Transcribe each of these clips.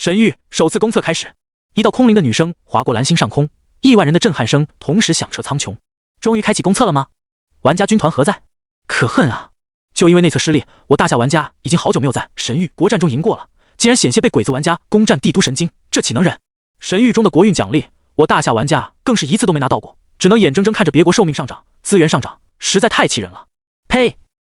神域首次公测开始，一道空灵的女声划过蓝星上空，亿万人的震撼声同时响彻苍穹。终于开启公测了吗？玩家军团何在？可恨啊！就因为内测失利，我大夏玩家已经好久没有在神域国战中赢过了，竟然险些被鬼子玩家攻占帝都神经，这岂能忍？神域中的国运奖励，我大夏玩家更是一次都没拿到过，只能眼睁睁看着别国寿命上涨，资源上涨，实在太气人了。呸！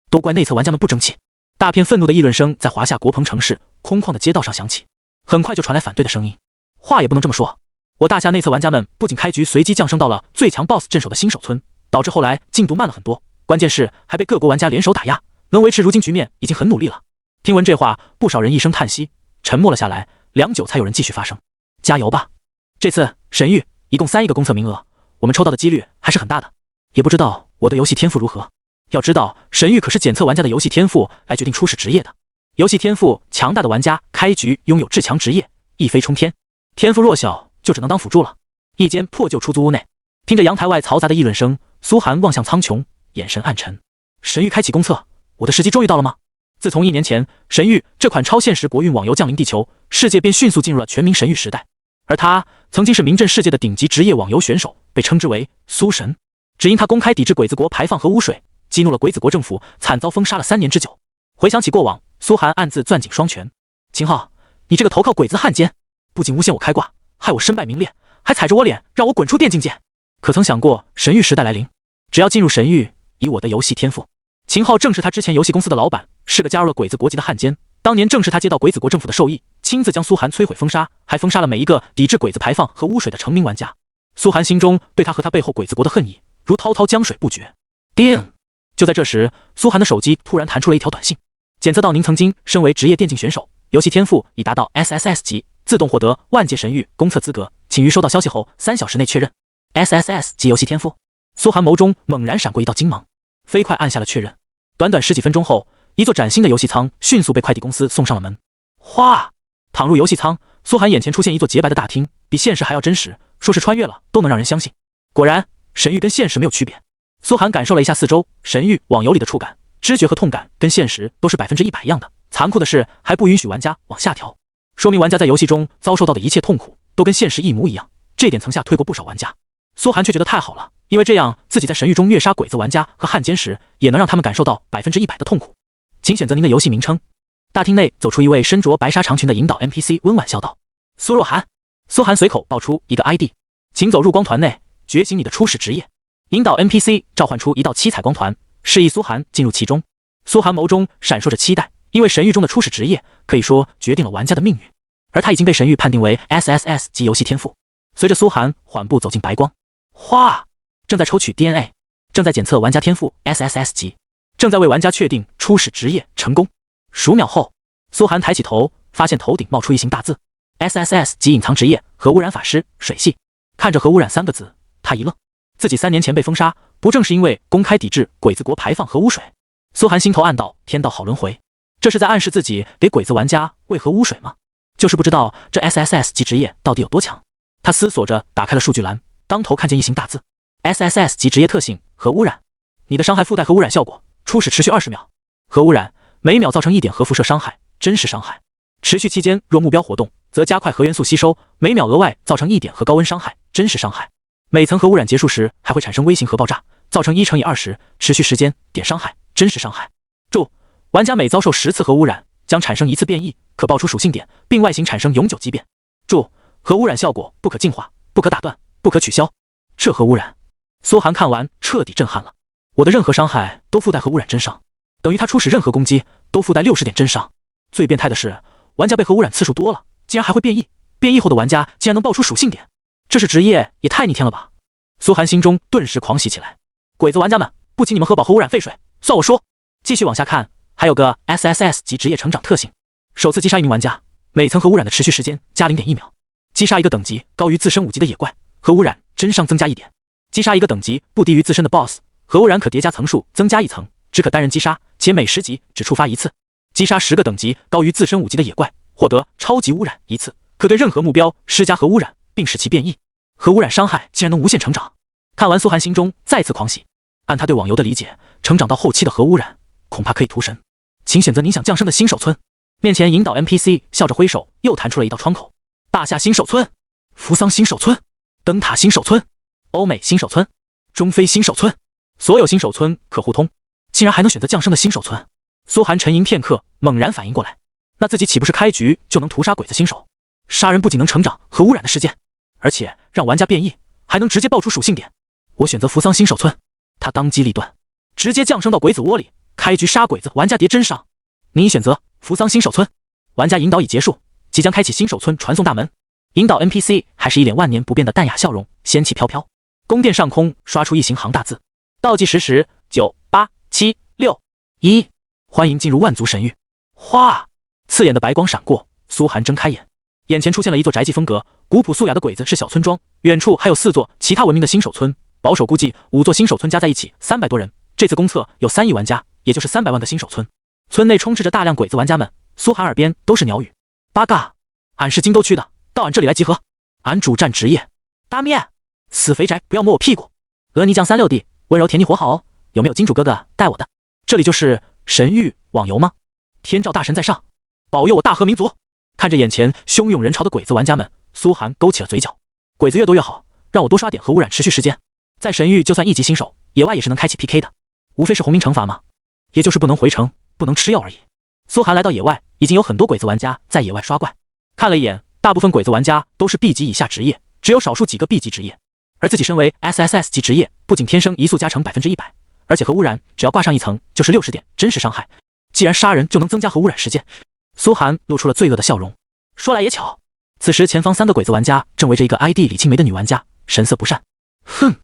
都怪内测玩家们不争气！大片愤怒的议论声在华夏国鹏城市空旷的街道上响起，很快就传来反对的声音。话也不能这么说，我大夏内测玩家们不仅开局随机降升到了最强 BOSS 镇守的新手村，导致后来进度慢了很多，关键是还被各国玩家联手打压，能维持如今局面已经很努力了。听闻这话，不少人一声叹息，沉默了下来，良久才有人继续发声。加油吧！这次神域一共3亿个公测名额，我们抽到的几率还是很大的。也不知道我的游戏天赋如何。要知道，神域可是检测玩家的游戏天赋来决定初始职业的。游戏天赋强大的玩家开局拥有至强职业，一飞冲天；天赋弱小就只能当辅助了。一间破旧出租屋内，听着阳台外嘈杂的议论声，苏寒望向苍穹，眼神暗沉。神域开启公测，我的时机终于到了吗？自从1年前神域这款超现实国运网游降临地球，世界便迅速进入了全民神域时代。而他曾经是名震世界的顶级职业网游选手，被称之为苏神。只因他公开抵制鬼子国排放核污水，激怒了鬼子国政府，惨遭封杀了3年之久。回想起过往，苏寒暗自攥紧双拳。秦昊，你这个投靠鬼子汉奸，不仅诬陷我开挂，害我身败名裂，还踩着我脸让我滚出电竞界。可曾想过神域时代来临，只要进入神域，以我的游戏天赋，秦昊正是他之前游戏公司的老板，是个加入了鬼子国籍的汉奸。当年正是他接到鬼子国政府的授意，亲自将苏寒摧毁封杀，还封杀了每一个抵制鬼子排放和污水的成名玩家。苏寒心中对他和他背后鬼子国的恨意如滔滔江水不绝。叮！就在这时，苏寒的手机突然弹出了一条短信，检测到您曾经身为职业电竞选手，游戏天赋已达到 SSS 级，自动获得万界神域公测资格，请于收到消息后3小时内确认。SSS 级游戏天赋，苏寒眸中猛然闪过一道金芒，飞快按下了确认。短短10几分钟后，一座崭新的游戏舱迅速被快递公司送上了门。哗！躺入游戏舱，苏寒眼前出现一座洁白的大厅，比现实还要真实，说是穿越了都能让人相信。果然，神域跟现实没有区别。苏寒感受了一下四周，神域网游里的触感、知觉和痛感跟现实都是100%一样的。残酷的是，还不允许玩家往下调，说明玩家在游戏中遭受到的一切痛苦都跟现实一模一样。这点曾吓退过不少玩家。苏寒却觉得太好了，因为这样自己在神域中虐杀鬼子玩家和汉奸时，也能让他们感受到100%的痛苦。请选择您的游戏名称。大厅内走出一位身着白纱长裙的引导 NPC， 温婉笑道：“苏若涵。”苏寒随口报出一个 ID， 请走入光团内，觉醒你的初始职业。引导 NPC 召唤出一道7彩光团，示意苏寒进入其中。苏寒眸中闪烁着期待，因为神域中的初始职业可以说决定了玩家的命运，而他已经被神域判定为 SSS 级游戏天赋。随着苏寒缓步走进白光，哗！正在抽取 DNA， 正在检测玩家天赋 SSS 级，正在为玩家确定初始职业成功。数秒后，苏寒抬起头，发现头顶冒出一行大字 SSS 级隐藏职业核污染法师水系。看着核污染3个字，他一愣，自己3年前被封杀，不正是因为公开抵制鬼子国排放核污水？苏寒心头暗道：天道好轮回，这是在暗示自己给鬼子玩家喂核污水吗？就是不知道这 SSS 级职业到底有多强。他思索着打开了数据栏，当头看见一行大字 SSS 级职业特性核污染，你的伤害附带核污染效果，初始持续20秒，核污染每秒造成1点核辐射伤害，真实伤害，持续期间若目标活动则加快核元素吸收，每秒额外造成1点核高温伤害，真实伤害，每层核污染结束时还会产生微型核爆炸，造成1×20，持续时间点伤害，真实伤害。注：玩家每遭受10次核污染将产生1次变异，可爆出属性点，并外形产生永久畸变。注：核污染效果不可净化，不可打断，不可取消。这核污染，苏寒看完彻底震撼了。我的任何伤害都附带核污染真伤，等于他初始任何攻击都附带60点真伤。最变态的是，玩家被核污染次数多了，竟然还会变异，变异后的玩家竟然能爆出属性点，这是职业也太逆天了吧！苏寒心中顿时狂喜起来。鬼子玩家们，不请你们喝饱核污染废水，算我输。继续往下看，还有个 SSS 级职业成长特性，首次击杀一名玩家，每层核污染的持续时间加 0.1秒，击杀一个等级高于自身5级的野怪，核污染真伤增加1点，击杀一个等级不低于自身的 BOSS， 核污染可叠加层数增加1层，只可单人击杀，且每10级只触发1次。击杀10个等级高于自身5级的野怪，获得超级污染1次，可对任何目标施加核污染，并使其变异。核污染伤害竟然能无限成长。看完苏寒心中再次狂喜，按他对网游的理解，成长到后期的核污染恐怕可以屠神。请选择您想降生的新手村。面前引导 NPC 笑着挥手，又弹出了一道窗口。大夏新手村、扶桑新手村、灯塔新手村、欧美新手村、中非新手村，所有新手村可互通，竟然还能选择降生的新手村。苏寒沉吟片刻，猛然反应过来，那自己岂不是开局就能屠杀鬼子新手？杀人不仅能成长和污染的事件，而且让玩家变异，还能直接爆出属性点。我选择扶桑新手村。他当机立断，直接降生到鬼子窝里，开局杀鬼子，玩家叠真伤。你已选择扶桑新手村，玩家引导已结束，即将开启新手村传送大门。引导 NPC 还是一脸万年不变的淡雅笑容，仙气飘飘。宫殿上空刷出一行行大字，倒计时9、8、7、6、1，欢迎进入万族神域。哗，刺眼的白光闪过，苏寒睁开眼，眼前出现了一座宅迹风格古朴素雅的鬼子是小村庄，远处还有4座其他文明的新手村，保守估计5座新手村加在一起300多人。这次公测有3亿玩家，也就是300万的新手村。村内充斥着大量鬼子玩家们，苏寒耳边都是鸟语。八嘎，俺是京都区的，到俺这里来集合。俺主战职业大面，死肥宅不要摸我屁股。鹅泥酱3、6弟，温柔甜腻活好哦。有没有金主哥哥带我的？这里就是神域网游吗？天照大神在上，保佑我大和民族。看着眼前汹涌人潮的鬼子玩家们，苏寒勾起了嘴角。鬼子越多越好，让我多刷点核污染持续时间。在神域就算1级新手，野外也是能开启 PK 的，无非是红名惩罚嘛，也就是不能回城，不能吃药而已。苏寒来到野外，已经有很多鬼子玩家在野外刷怪。看了一眼，大部分鬼子玩家都是 B 级以下职业，只有少数几个 B 级职业。而自己身为 SSS 级职业，不仅天生移速加成100%，而且核污染只要挂上1层就是60点真实伤害。既然杀人就能增加核污染时间，苏寒露出了罪恶的笑容。说来也巧，此时前方3个鬼子玩家正围着一个 ID 李青梅的女玩家，神色不善。哼，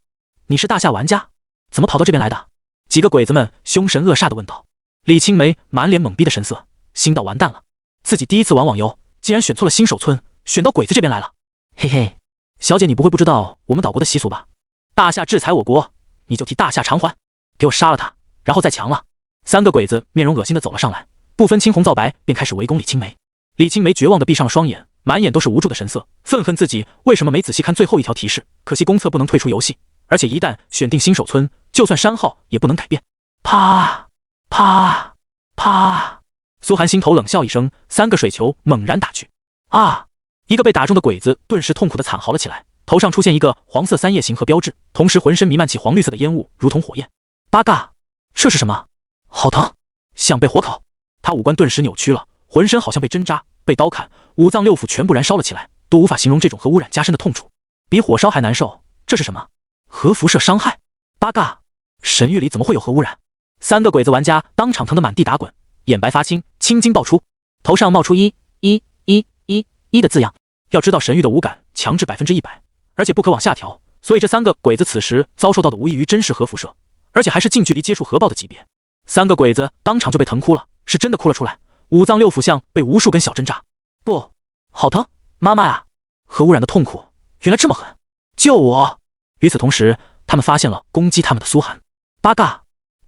你是大夏玩家，怎么跑到这边来的？几个鬼子们凶神恶煞地问道。李青梅满脸懵逼的神色，心道完蛋了，自己第一次玩网游，竟然选错了新手村，选到鬼子这边来了。嘿嘿，小姐你不会不知道我们岛国的习俗吧？大夏制裁我国，你就替大夏偿还，给我杀了他，然后再强了。3个鬼子面容恶心地走了上来，不分青红皂白便开始围攻李青梅。李青梅绝望地闭上了双眼，满眼都是无助的神色，愤恨自己为什么没仔细看最后一条提示，可惜公测不能退出游戏，而且一旦选定新手村，就算删号也不能改变。啪啪啪！苏寒心头冷笑一声，3个水球猛然打去。啊！一个被打中的鬼子顿时痛苦地惨嚎了起来，头上出现一个黄色3叶形和标志，同时浑身弥漫起黄绿色的烟雾，如同火焰。八嘎！这是什么？好疼，像被火烤。他五官顿时扭曲了，浑身好像被针扎、被刀砍，5脏6腑全部燃烧了起来，都无法形容这种核污染加深的痛楚，比火烧还难受。这是什么？核辐射伤害？八嘎！神域里怎么会有核污染？3个鬼子玩家当场疼得满地打滚，眼白发青，青筋爆出，头上冒出1的字样。要知道神域的无感强制100%，而且不可往下调，所以这3个鬼子此时遭受到的无异于真实核辐射，而且还是近距离接触核爆的级别。3个鬼子当场就被疼哭了，是真的哭了出来，5脏6腑像被无数根小针扎。不，好疼，妈妈呀！核污染的痛苦原来这么狠，救我！与此同时，他们发现了攻击他们的苏寒。八嘎，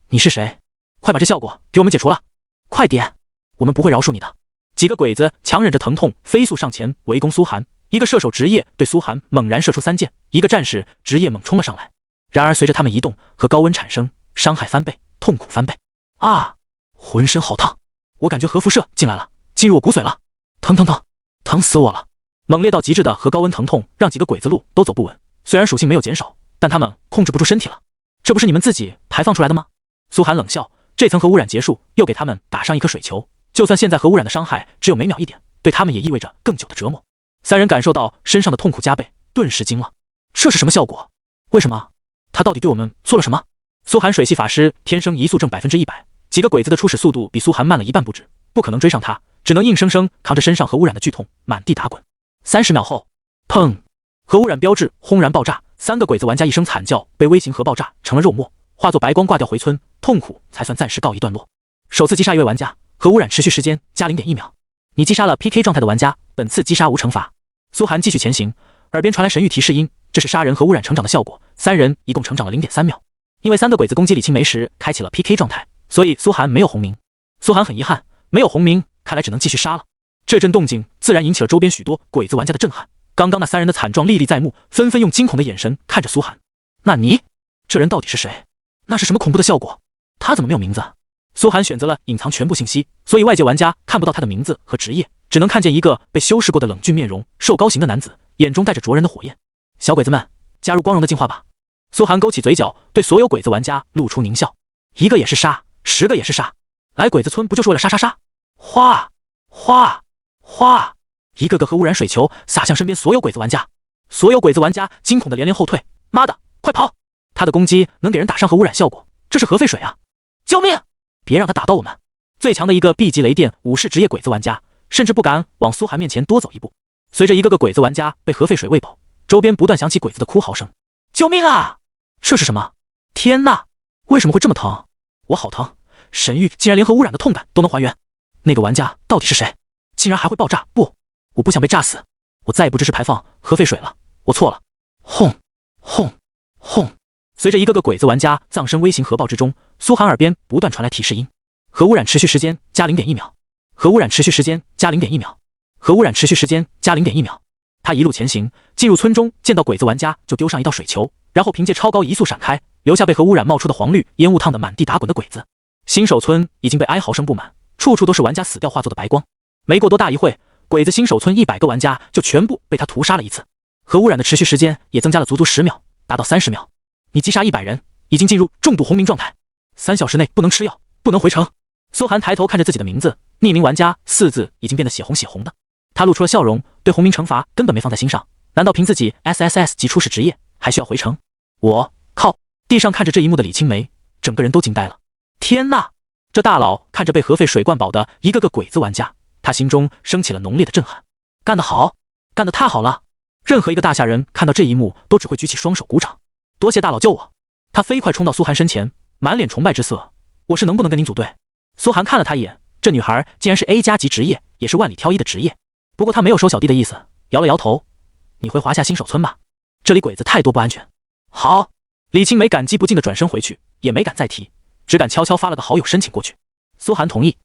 你是谁？快把这效果给我们解除了！快点，我们不会饶恕你的！几个鬼子强忍着疼痛，飞速上前围攻苏寒。一个射手职业对苏寒猛然射出3箭，一个战士职业猛冲了上来。然而随着他们移动和高温产生，伤害翻倍，痛苦翻倍。啊！浑身好烫，我感觉核辐射进来了，进入我骨髓了，疼疼疼，疼死我了！猛烈到极致的核高温疼痛让几个鬼子路都走不稳，虽然属性没有减少，但他们控制不住身体了。这不是你们自己排放出来的吗？苏寒冷笑，这层核污染结束，又给他们打上一颗水球，就算现在核污染的伤害只有每秒1点，对他们也意味着更久的折磨。3人感受到身上的痛苦加倍，顿时惊了。这是什么效果？为什么？他到底对我们做了什么？苏寒水系法师天生移速正100%，几个鬼子的初始速度比苏寒慢了1半不止，不可能追上他，只能硬生生扛着身上核污染的剧痛满地打滚。30秒后，砰！核污染标志轰然爆炸，3个鬼子玩家一声惨叫，被微型核爆炸成了肉末，化作白光挂掉回村，痛苦才算暂时告一段落。首次击杀一位玩家，核污染持续时间加 0.1秒。你击杀了 PK 状态的玩家，本次击杀无惩罚。苏寒继续前行，耳边传来神域提示音，这是杀人和污染成长的效果，3人一共成长了 0.3秒。因为3个鬼子攻击李青梅时开启了 PK 状态，所以苏寒没有红名。苏寒很遗憾，没有红名，看来只能继续杀了。这阵动静自然引起了周边许多鬼子玩家的震撼，刚刚那3人的惨状历历在目，纷纷用惊恐的眼神看着苏寒。那你这人到底是谁？那是什么恐怖的效果？他怎么没有名字？苏寒选择了隐藏全部信息，所以外界玩家看不到他的名字和职业，只能看见一个被修饰过的冷峻面容、瘦高型的男子，眼中带着灼人的火焰。小鬼子们，加入光荣的进化吧！苏寒勾起嘴角，对所有鬼子玩家露出狞笑。一个也是杀，10个也是杀，来鬼子村不就是为了杀杀杀？哗哗哗！一个个核污染水球洒向身边所有鬼子玩家，所有鬼子玩家惊恐的连连后退。妈的，快跑！他的攻击能给人打上核污染效果，这是核废水啊！救命！别让他打到我们！最强的一个 B 级雷电武士职业鬼子玩家，甚至不敢往苏寒面前多走一步。随着一个个鬼子玩家被核废水喂饱，周边不断响起鬼子的哭嚎声。救命啊！这是什么？天哪！为什么会这么疼？我好疼！神域竟然连核污染的痛感都能还原。那个玩家到底是谁？竟然还会爆炸！不，我不想被炸死！我再也不支持排放核废水了，我错了！轰轰轰！随着一个个鬼子玩家葬身微型核爆之中，苏寒耳边不断传来提示音：核污染持续时间加 0.1 秒，核污染持续时间加 0.1 秒，核污染持续时间加 0.1 秒。他一路前行，进入村中，见到鬼子玩家就丢上一道水球，然后凭借超高移速闪开，留下被核污染冒出的黄绿烟雾烫得满地打滚的鬼子。新手村已经被哀嚎声布满，处处都是玩家死掉化作的白光。没过多大一会，鬼子新手村100个玩家就全部被他屠杀了一次。核污染的持续时间也增加了足足10秒，达到30秒。你击杀100人，已经进入重度红名状态，3小时内不能吃药，不能回城。苏寒抬头看着自己的名字，匿名玩家4字已经变得血红血红的。他露出了笑容，对红名惩罚根本没放在心上。难道凭自己 SSS 级初始职业还需要回城？我靠！地上看着这一幕的李青梅，整个人都惊呆了。天呐！这大佬看着被核废水灌饱的一个个鬼子玩家，他心中升起了浓烈的震撼。干得好，干得太好了！任何一个大夏人看到这一幕都只会举起双手鼓掌。多谢大佬救我！他飞快冲到苏寒身前，满脸崇拜之色。我是能不能跟您组队？苏寒看了他一眼，这女孩竟然是 A 加级职业，也是万里挑一的职业。不过他没有收小弟的意思，摇了摇头。你回华夏新手村吧，这里鬼子太多不安全。好，李青梅感激不尽的转身回去，也没敢再提，只敢悄悄发了个好友申请过去。苏寒同意。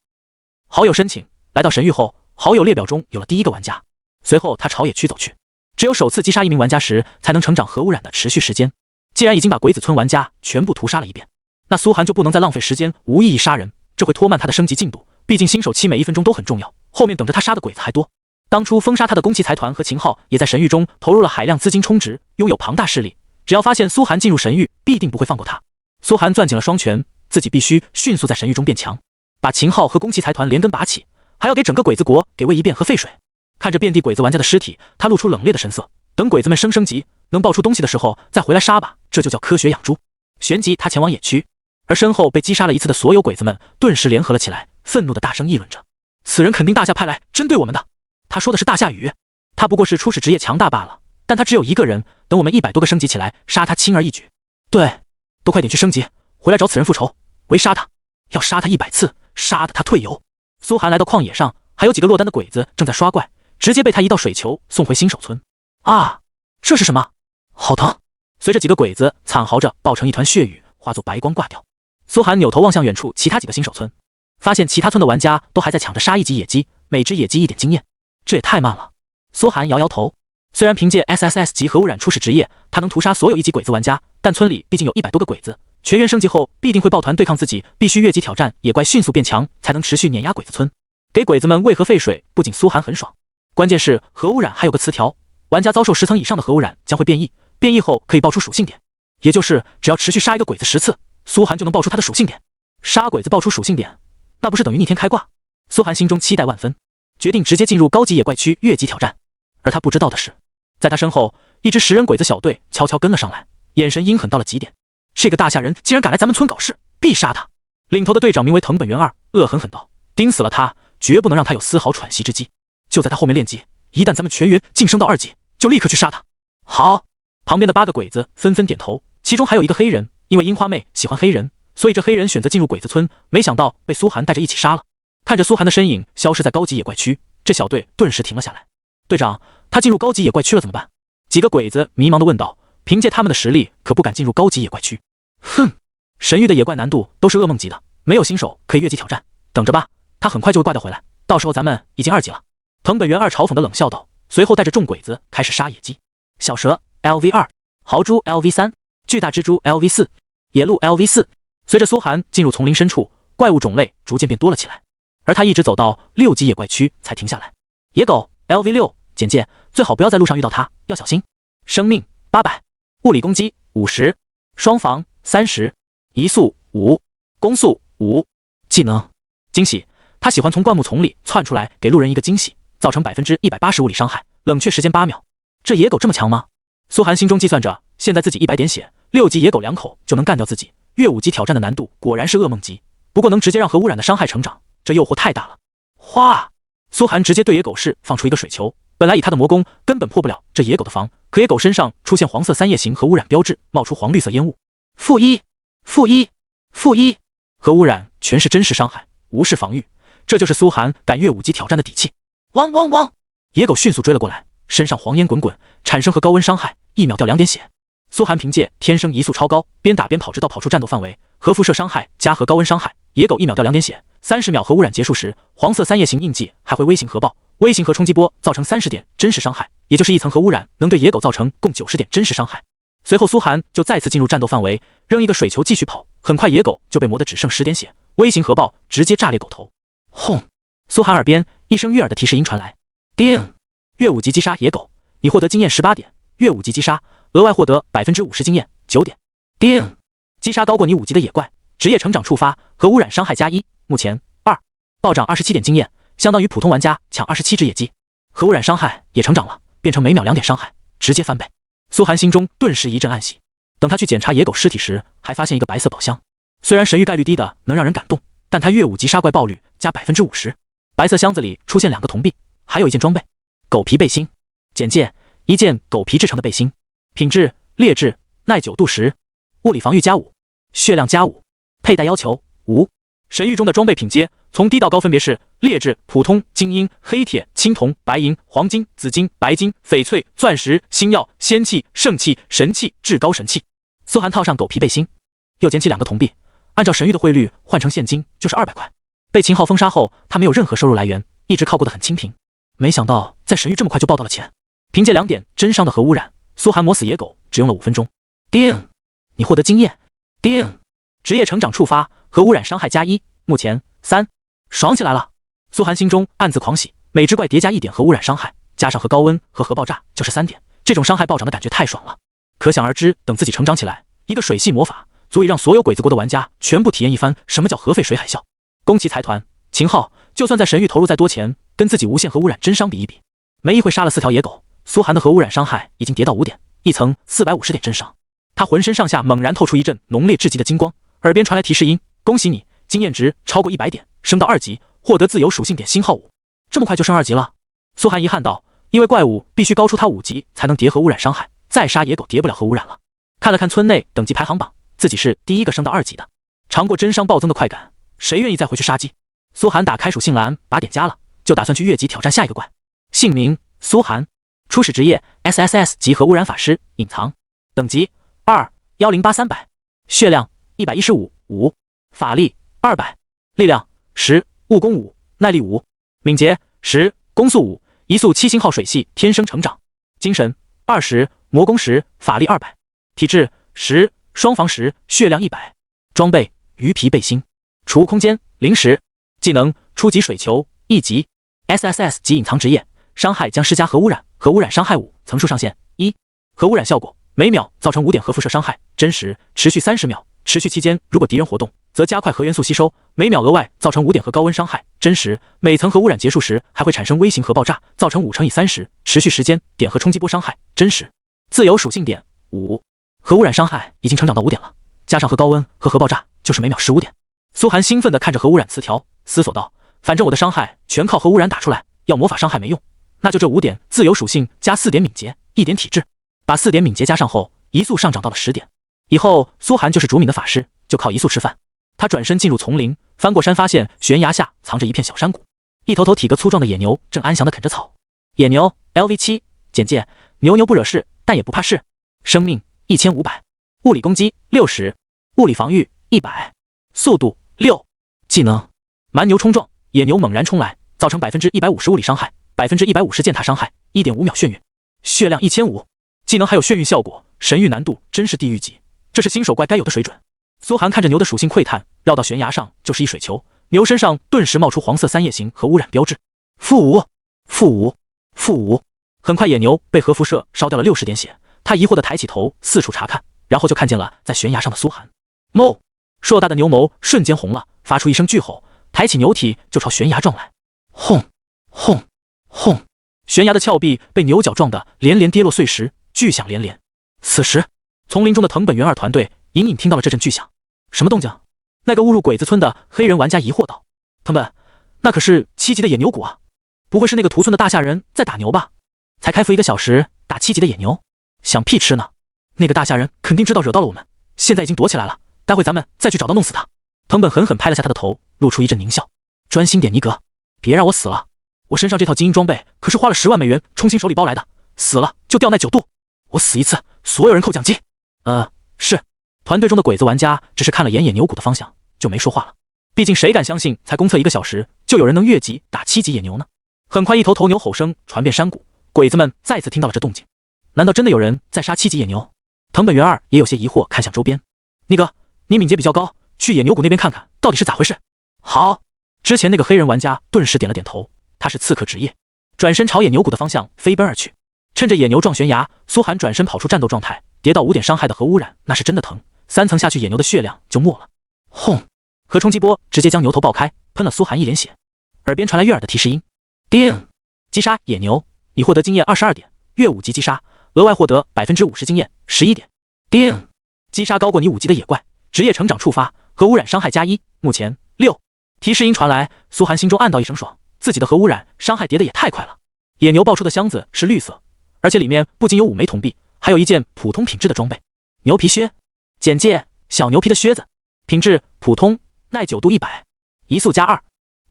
好友申请来到神域后，好友列表中有了第一个玩家。随后他朝野区走去，只有首次击杀一名玩家时，才能成长核污染的持续时间。既然已经把鬼子村玩家全部屠杀了一遍，那苏寒就不能再浪费时间无意义杀人，这会拖慢他的升级进度。毕竟新手期每1分钟都很重要，后面等着他杀的鬼子还多。当初封杀他的宫崎财团和秦昊也在神域中投入了海量资金充值，拥有庞大势力。只要发现苏寒进入神域，必定不会放过他。苏寒攥紧了双拳，自己必须迅速在神域中变强，把秦昊和宫崎财团连根拔起，还要给整个鬼子国给喂一遍核废水。看着遍地鬼子玩家的尸体，他露出冷冽的神色。等鬼子们升级，能爆出东西的时候再回来杀吧，这就叫科学养猪。旋即他前往野区，而身后被击杀了一次的所有鬼子们顿时联合了起来，愤怒的大声议论着：此人肯定大夏派来针对我们的。他说的是大夏雨，他不过是初始职业强大罢了，但他只有一个人，等我们100多个升级起来，杀他轻而易举。对，都快点去升级，回来找此人复仇，围杀他，要杀他100次，杀得他退游。苏寒来到旷野上，还有几个落单的鬼子正在刷怪，直接被他一道水球送回新手村。啊，这是什么？好疼！随着几个鬼子惨嚎着爆成一团血雨，化作白光挂掉。苏寒扭头望向远处其他几个新手村，发现其他村的玩家都还在抢着杀1级野鸡，每只野鸡1点经验，这也太慢了。苏寒摇摇头，虽然凭借 SSS 级核污染初始职业，他能屠杀所有1级鬼子玩家，但村里毕竟有100多个鬼子，全员升级后必定会抱团对抗自己，必须越级挑战野怪，迅速变强，才能持续碾压鬼子村。给鬼子们喂核废水，不仅苏寒很爽，关键是核污染还有个词条，玩家遭受10层以上的核污染将会变异，变异后可以爆出属性点，也就是只要持续杀一个鬼子10次，苏寒就能爆出他的属性点。杀鬼子爆出属性点，那不是等于逆天开挂？苏寒心中期待万分，决定直接进入高级野怪区越级挑战。而他不知道的是，在他身后，一支10人鬼子小队悄悄跟了上来，眼神阴狠到了极点。这个大夏人竟然敢来咱们村搞事，必杀他！领头的队长名为藤本元二，恶狠狠道：盯死了他，绝不能让他有丝毫喘息之机。就在他后面练级，一旦咱们全员晋升到2级，就立刻去杀他。好！旁边的8个鬼子纷纷点头，其中还有一个黑人，因为樱花妹喜欢黑人，所以这黑人选择进入鬼子村，没想到被苏寒带着一起杀了。看着苏寒的身影消失在高级野怪区，这小队顿时停了下来。队长，他进入高级野怪区了怎么办？几个鬼子迷茫地问道。凭借他们的实力，可不敢进入高级野怪区。哼，神域的野怪难度都是噩梦级的，没有新手可以越级挑战。等着吧，他很快就会挂掉回来，到时候咱们已经2级了。藤本元二嘲讽地冷笑道，随后带着众鬼子开始杀野鸡。小蛇 LV2， 豪猪 LV3， 巨大蜘蛛 LV4， 野鹿 LV4。随着苏寒进入丛林深处，怪物种类逐渐变多了起来，而他一直走到6级野怪区才停下来。野狗 LV6，简介：最好不要在路上遇到它，要小心。生命800，物理攻击50，双防30，移速5，攻速5。技能惊喜，他喜欢从灌木丛里窜出来给路人一个惊喜，造成180物理伤害，冷却时间8秒。这野狗这么强吗？苏寒心中计算着，现在自己100点血，6级野狗2口就能干掉自己，越5级挑战的难度果然是噩梦级。不过能直接让核污染的伤害成长，这诱惑太大了。哗！苏寒直接对野狗释放出一个水球，本来以他的魔功根本破不了这野狗的防，可野狗身上出现黄色3叶形核污染标志，冒出黄绿色烟雾。-1，-1，-1，核污染全是真实伤害，无视防御，这就是苏寒敢越5级挑战的底气。汪汪汪！野狗迅速追了过来，身上黄烟滚滚，产生和高温伤害，1秒掉2点血。苏寒凭借天生移速超高，边打边跑直到跑出战斗范围，核辐射伤害加核高温伤害，野狗1秒掉2点血。30秒核污染结束时，黄色3叶形印记还会微型核爆，微型核冲击波造成30点真实伤害，也就是一层核污染能对野狗造成共90点真实伤害。随后苏寒就再次进入战斗范围，扔一个水球继续跑，很快野狗就被磨得只剩10点血，微型核爆直接炸裂狗头。轰！苏寒耳边一声悦耳的提示音传来，叮！越5级击杀野狗，你获得经验18点，越5级击杀额外获得50%经验9点。叮！击杀高过你5级的野怪，职业成长触发，核污染伤害加1，目前2，暴涨27点经验，相当于普通玩家抢27只野鸡。核污染伤害也成长了，变成每秒2点伤害，直接翻倍。苏寒心中顿时一阵暗喜，等他去检查野狗尸体时，还发现一个白色宝箱。虽然神域概率低的能让人感动，但他越5级杀怪爆率加50%。白色箱子里出现2个铜币，还有一件装备狗皮背心。简介：一件狗皮制成的背心，品质劣质，耐久度10，物理防御+5，血量+5，佩戴要求无。神域中的装备品阶从低到高分别是劣质、普通、精英、黑铁、青铜、白银、黄金、紫金、白金、翡翠、钻石、星耀、仙器、圣器、神器、至高神器。苏寒套上狗皮背心，又捡起2个铜币，按照神域的汇率换成现金就是200块。被秦昊封杀后，他没有任何收入来源，一直靠过得很清贫。没想到在神域这么快就爆到了钱。凭借2点真伤的核污染，苏寒磨死野狗只用了5分钟。叮！你获得经验。叮！职业成长触发，核污染伤害加1，目前3，爽起来了。苏寒心中暗自狂喜，每只怪叠加1点核污染伤害，加上核高温和核爆炸就是3点，这种伤害暴涨的感觉太爽了。可想而知，等自己成长起来，一个水系魔法足以让所有鬼子国的玩家全部体验一番什么叫核废水海啸。宫崎财团秦昊就算在神域投入再多钱，跟自己无限核污染真伤比一比，没一会杀了4条野狗，苏寒的核污染伤害已经跌到5点，一层450点真伤。他浑身上下猛然透出一阵浓烈至极的金光，耳边传来提示音：恭喜你，经验值超过100点，升到2级，获得自由属性点星号5。这么快就升2级了？苏寒遗憾道，因为怪物必须高出他5级才能叠核污染伤害，再杀野狗叠不了核污染了。看了看村内等级排行榜，自己是第一个升到2级的，尝过真伤暴增的快感，谁愿意再回去杀鸡？苏寒打开属性栏，把点加了，就打算去越级挑战下一个怪。姓名：苏寒，初始职业 SSS 级核污染法师，隐藏，等级2，108-300，血量115-5，法力200，力量10，物攻5，耐力5，敏捷10，攻速5，移速7星号水系天生成长，精神20，魔攻10，法力200，体质10，双防10，血量100。装备：鱼皮背心，储物空间0/10。技能：初级水球1级 SSS 级隐藏职业，伤害将施加核污染，核污染伤害5，层数上限1。核污染效果：每秒造成5点核辐射伤害，真实，持续30秒，持续期间如果敌人活动，则加快核元素吸收，每秒额外造成5点核高温伤害，真实，每层核污染结束时还会产生微型核爆炸，造成5×30，持续时间点核冲击波伤害，真实。自由属性点5，核污染伤害已经成长到5点了，加上核高温和核爆炸就是每秒15点。苏寒兴奋地看着核污染词条，思索道，反正我的伤害全靠核污染打出来，要魔法伤害没用，那就这5点自由属性加4点敏捷，1点体质，把4点敏捷加上后，移速上涨到了10点。以后苏寒就是卓敏的法师，就靠移速吃饭。他转身进入丛林，翻过山，发现悬崖下藏着一片小山谷，一头头体格粗壮的野牛正安详地啃着草。野牛 LV7，简介：牛牛不惹事，但也不怕事。生命1500，物理攻击60，物理防御100，速度6。技能：蛮牛冲撞，野牛猛然冲来，造成150物理伤害，150践踏伤害，1.5秒眩晕，血量1500。技能还有眩晕效果，神域难度真是地狱级，这是新手怪该有的水准。苏寒看着牛的属性窥探，绕到悬崖上就是一水球，牛身上顿时冒出黄色3叶形核污染标志。-5、-5、-5。很快野牛被核辐射烧掉了60点血，他疑惑地抬起头四处查看，然后就看见了在悬崖上的苏寒。哞！硕大的牛眸瞬间红了，发出一声巨吼，抬起牛体就朝悬崖撞来。轰！轰！轰！悬崖的峭壁被牛角撞得连连跌落碎石，巨响连连。此时，丛林中的藤本元二团队隐隐听到了这阵巨响。什么动静？那个误入鬼子村的黑人玩家疑惑道：“藤本，那可是7级的野牛骨啊！不会是那个屠村的大夏人在打牛吧？才开服1个小时，打7级的野牛，想屁吃呢！那个大夏人肯定知道惹到了我们，现在已经躲起来了。待会咱们再去找到弄死他。”藤本狠狠拍了下他的头，露出一阵狞笑：“专心点尼格，别让我死了！我身上这套精英装备可是花了10万美元冲新手里包来的，死了就掉耐9度，我死一次，所有人扣奖金。”是。团队中的鬼子玩家只是看了眼野牛骨的方向，就没说话了。毕竟谁敢相信才公测1个小时就有人能越级打7级野牛呢？很快一头头牛吼声传遍山谷，鬼子们再次听到了这动静。难道真的有人在杀7级野牛？藤本元二也有些疑惑，看向周边。尼哥，你敏捷比较高，去野牛谷那边看看到底是咋回事。好。之前那个黑人玩家顿时点了点头，他是刺客职业，转身朝野牛谷的方向飞奔而去。趁着野牛撞悬崖，苏寒转身跑出战斗状态，跌到5点伤害的核污染那是真的疼，3层下去野牛的血量就没了。轰！核冲击波直接将牛头爆开，喷了苏寒一脸血。耳边传来悦耳的提示音：叮！击杀野牛，你获得经验22点，越5级击杀，额外获得50%经验11点。叮！击杀高过你5级的野怪，职业成长触发，核污染伤害+1，目前6。提示音传来，苏寒心中暗道一声爽，自己的核污染伤害叠得也太快了。野牛爆出的箱子是绿色，而且里面不仅有5枚铜币，还有一件普通品质的装备——牛皮靴。简介：小牛皮的靴子，品质普通，耐9度100，移速+2，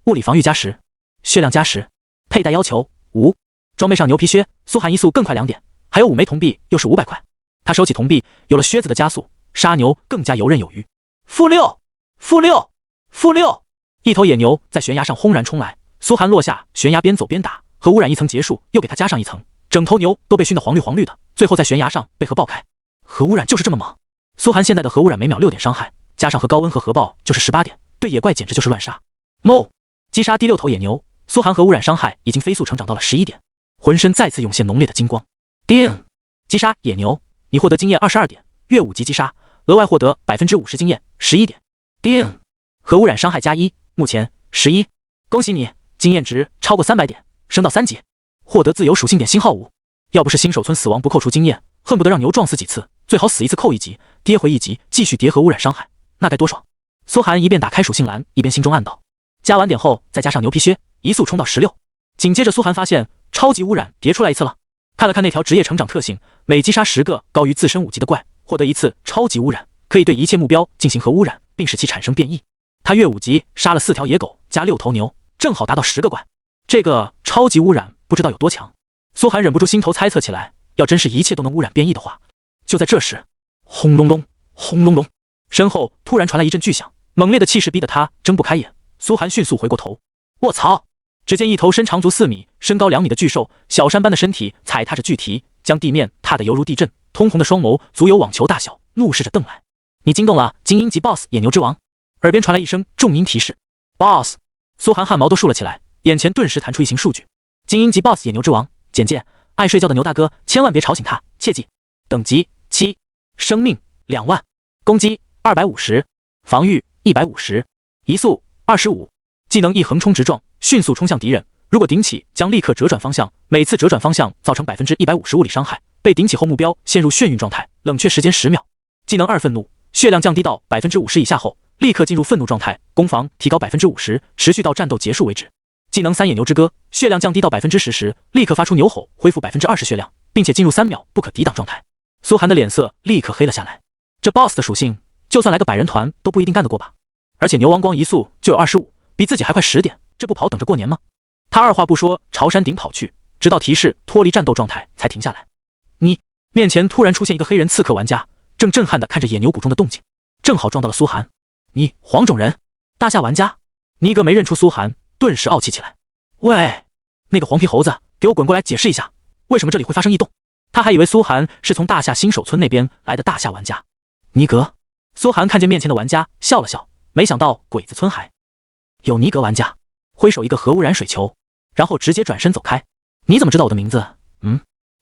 物理防御+10，血量+10，佩戴要求无。装备上牛皮靴，苏寒移速更快2点，还有5枚铜币，又是500块。他收起铜币，有了靴子的加速，杀牛更加游刃有余。-6，-6，-6！一头野牛在悬崖上轰然冲来，苏寒落下悬崖，边走边打，核污染一层结束，又给他加上一层，整头牛都被熏得黄绿黄绿的，最后在悬崖上被核爆开。核污染就是这么猛。苏寒现在的核污染每秒6点伤害，加上核高温和核爆就是18点，对野怪简直就是乱杀。击杀第6头野牛，苏寒核污染伤害已经飞速成长到了11点，浑身再次涌现浓烈的金光。叮！击杀野牛，你获得经验22点，越5级击杀，额外获得50%经验11点。叮！核污染伤害+1，目前11。恭喜你，经验值超过300点，升到3级，获得自由属性点星号5。要不是新手村死亡不扣除经验，恨不得让牛撞死几次，最好死一次扣1级，跌回1级，继续叠核污染伤害，那该多爽。苏寒一边打开属性栏，一边心中暗道。加完点后再加上牛皮靴，移速冲到16。紧接着苏寒发现超级污染叠出来一次了，看了看那条职业成长特性，每击杀10个高于自身5级的怪，获得1次超级污染，可以对一切目标进行核污染，并使其产生变异。他越5级杀了4条野狗加6头牛，正好达到10个怪。这个超级污染不知道有多强，苏寒忍不住心头猜测起来，要真是一切都能污染变异的话。就在这时，轰隆隆，轰隆隆，身后突然传来一阵巨响，猛烈的气势逼得他睁不开眼。苏寒迅速回过头，卧槽！只见一头身长足4米、身高2米的巨兽，小山般的身体踩踏着巨蹄，将地面踏得犹如地震，通红的双眸足有网球大小，怒视着瞪来。你惊动了精英级 BOSS 野牛之王。耳边传来一声重音提示 ：BOSS。苏寒汗毛都竖了起来，眼前顿时弹出一行数据：精英级 BOSS 野牛之王。简介：爱睡觉的牛大哥，千万别吵醒他，切记。等级7，生命2万，攻击250，防御150，移速25，技能一横冲直撞，迅速冲向敌人。如果顶起，将立刻折转方向，每次折转方向造成150%物理伤害。被顶起后，目标陷入眩晕状态，冷却时间10秒。技能2愤怒，血量降低到50%以下后，立刻进入愤怒状态，攻防提高50%，持续到战斗结束为止。技能3野牛之歌，血量降低到10%时，立刻发出牛吼，恢复20%血量，并且进入3秒不可抵挡状态。苏寒的脸色立刻黑了下来，这 BOSS 的属性，就算来个百人团都不一定干得过吧？而且牛王光移速就有25，比自己还快10点，这不跑等着过年吗？他二话不说朝山顶跑去，直到提示脱离战斗状态才停下来。你面前突然出现一个黑人刺客玩家，正震撼地看着野牛谷中的动静，正好撞到了苏寒。你黄种人，大夏玩家。尼格没认出苏寒，顿时傲气起来。喂，那个黄皮猴子，给我滚过来解释一下，为什么这里会发生异动？他还以为苏寒是从大夏新手村那边来的大夏玩家。尼格，苏寒看见面前的玩家，笑了笑，没想到鬼子村还有尼格玩家，挥手一个核污染水球，然后直接转身走开。你怎么知道我的名字？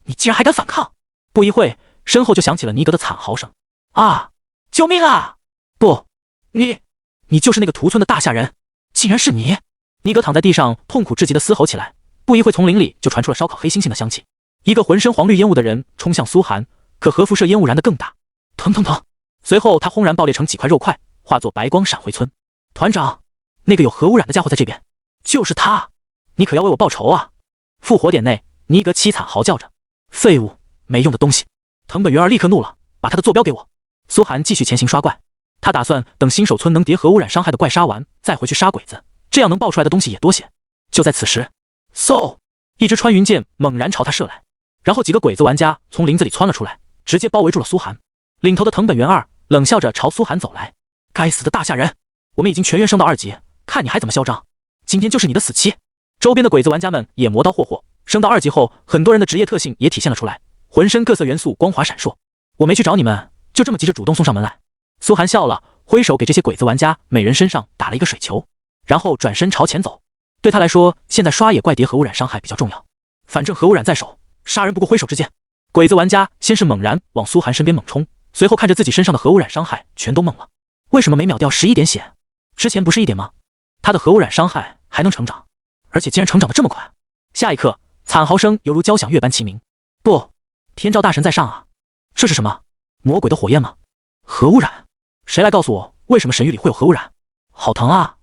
你竟然还敢反抗！不一会，身后就响起了尼格的惨嚎声。啊！救命啊！不，你就是那个屠村的大夏人，竟然是你！尼格躺在地上，痛苦至极的嘶吼起来。不一会，丛林里就传出了烧烤黑猩猩的香气。一个浑身黄绿烟雾的人冲向苏寒，可核辐射烟雾燃得更大，腾腾腾！随后他轰然爆裂成几块肉块，化作白光闪回村。团长，那个有核污染的家伙在这边，就是他！你可要为我报仇啊！复活点内，尼格凄惨嚎叫着：“废物，没用的东西！”藤本元二立刻怒了，把他的坐标给我。苏寒继续前行刷怪，他打算等新手村能叠核污染伤害的怪杀完，再回去杀鬼子，这样能爆出来的东西也多些。就在此时，嗖！一支穿云箭猛然朝他射来，然后几个鬼子玩家从林子里窜了出来，直接包围住了苏寒。领头的藤本元二冷笑着朝苏寒走来：“该死的大夏人，我们已经全员升到2级，看你还怎么嚣张！今天就是你的死期！”周边的鬼子玩家们也磨刀霍霍，升到2级后，很多人的职业特性也体现了出来，浑身各色元素光滑闪烁。我没去找你们，就这么急着主动送上门来。苏寒笑了，挥手给这些鬼子玩家每人身上打了一个水球，然后转身朝前走。对他来说，现在刷野怪叠核污染伤害比较重要，反正核污染在手，杀人不过挥手之间。鬼子玩家先是猛然往苏寒身边猛冲，随后看着自己身上的核污染伤害，全都懵了。为什么每秒掉11点血？之前不是1点吗？他的核污染伤害还能成长，而且竟然成长得这么快。下一刻，惨嚎声犹如交响乐般齐鸣。不，天照大神在上啊！这是什么？魔鬼的火焰吗？核污染？谁来告诉我，为什么神域里会有核污染？好疼啊！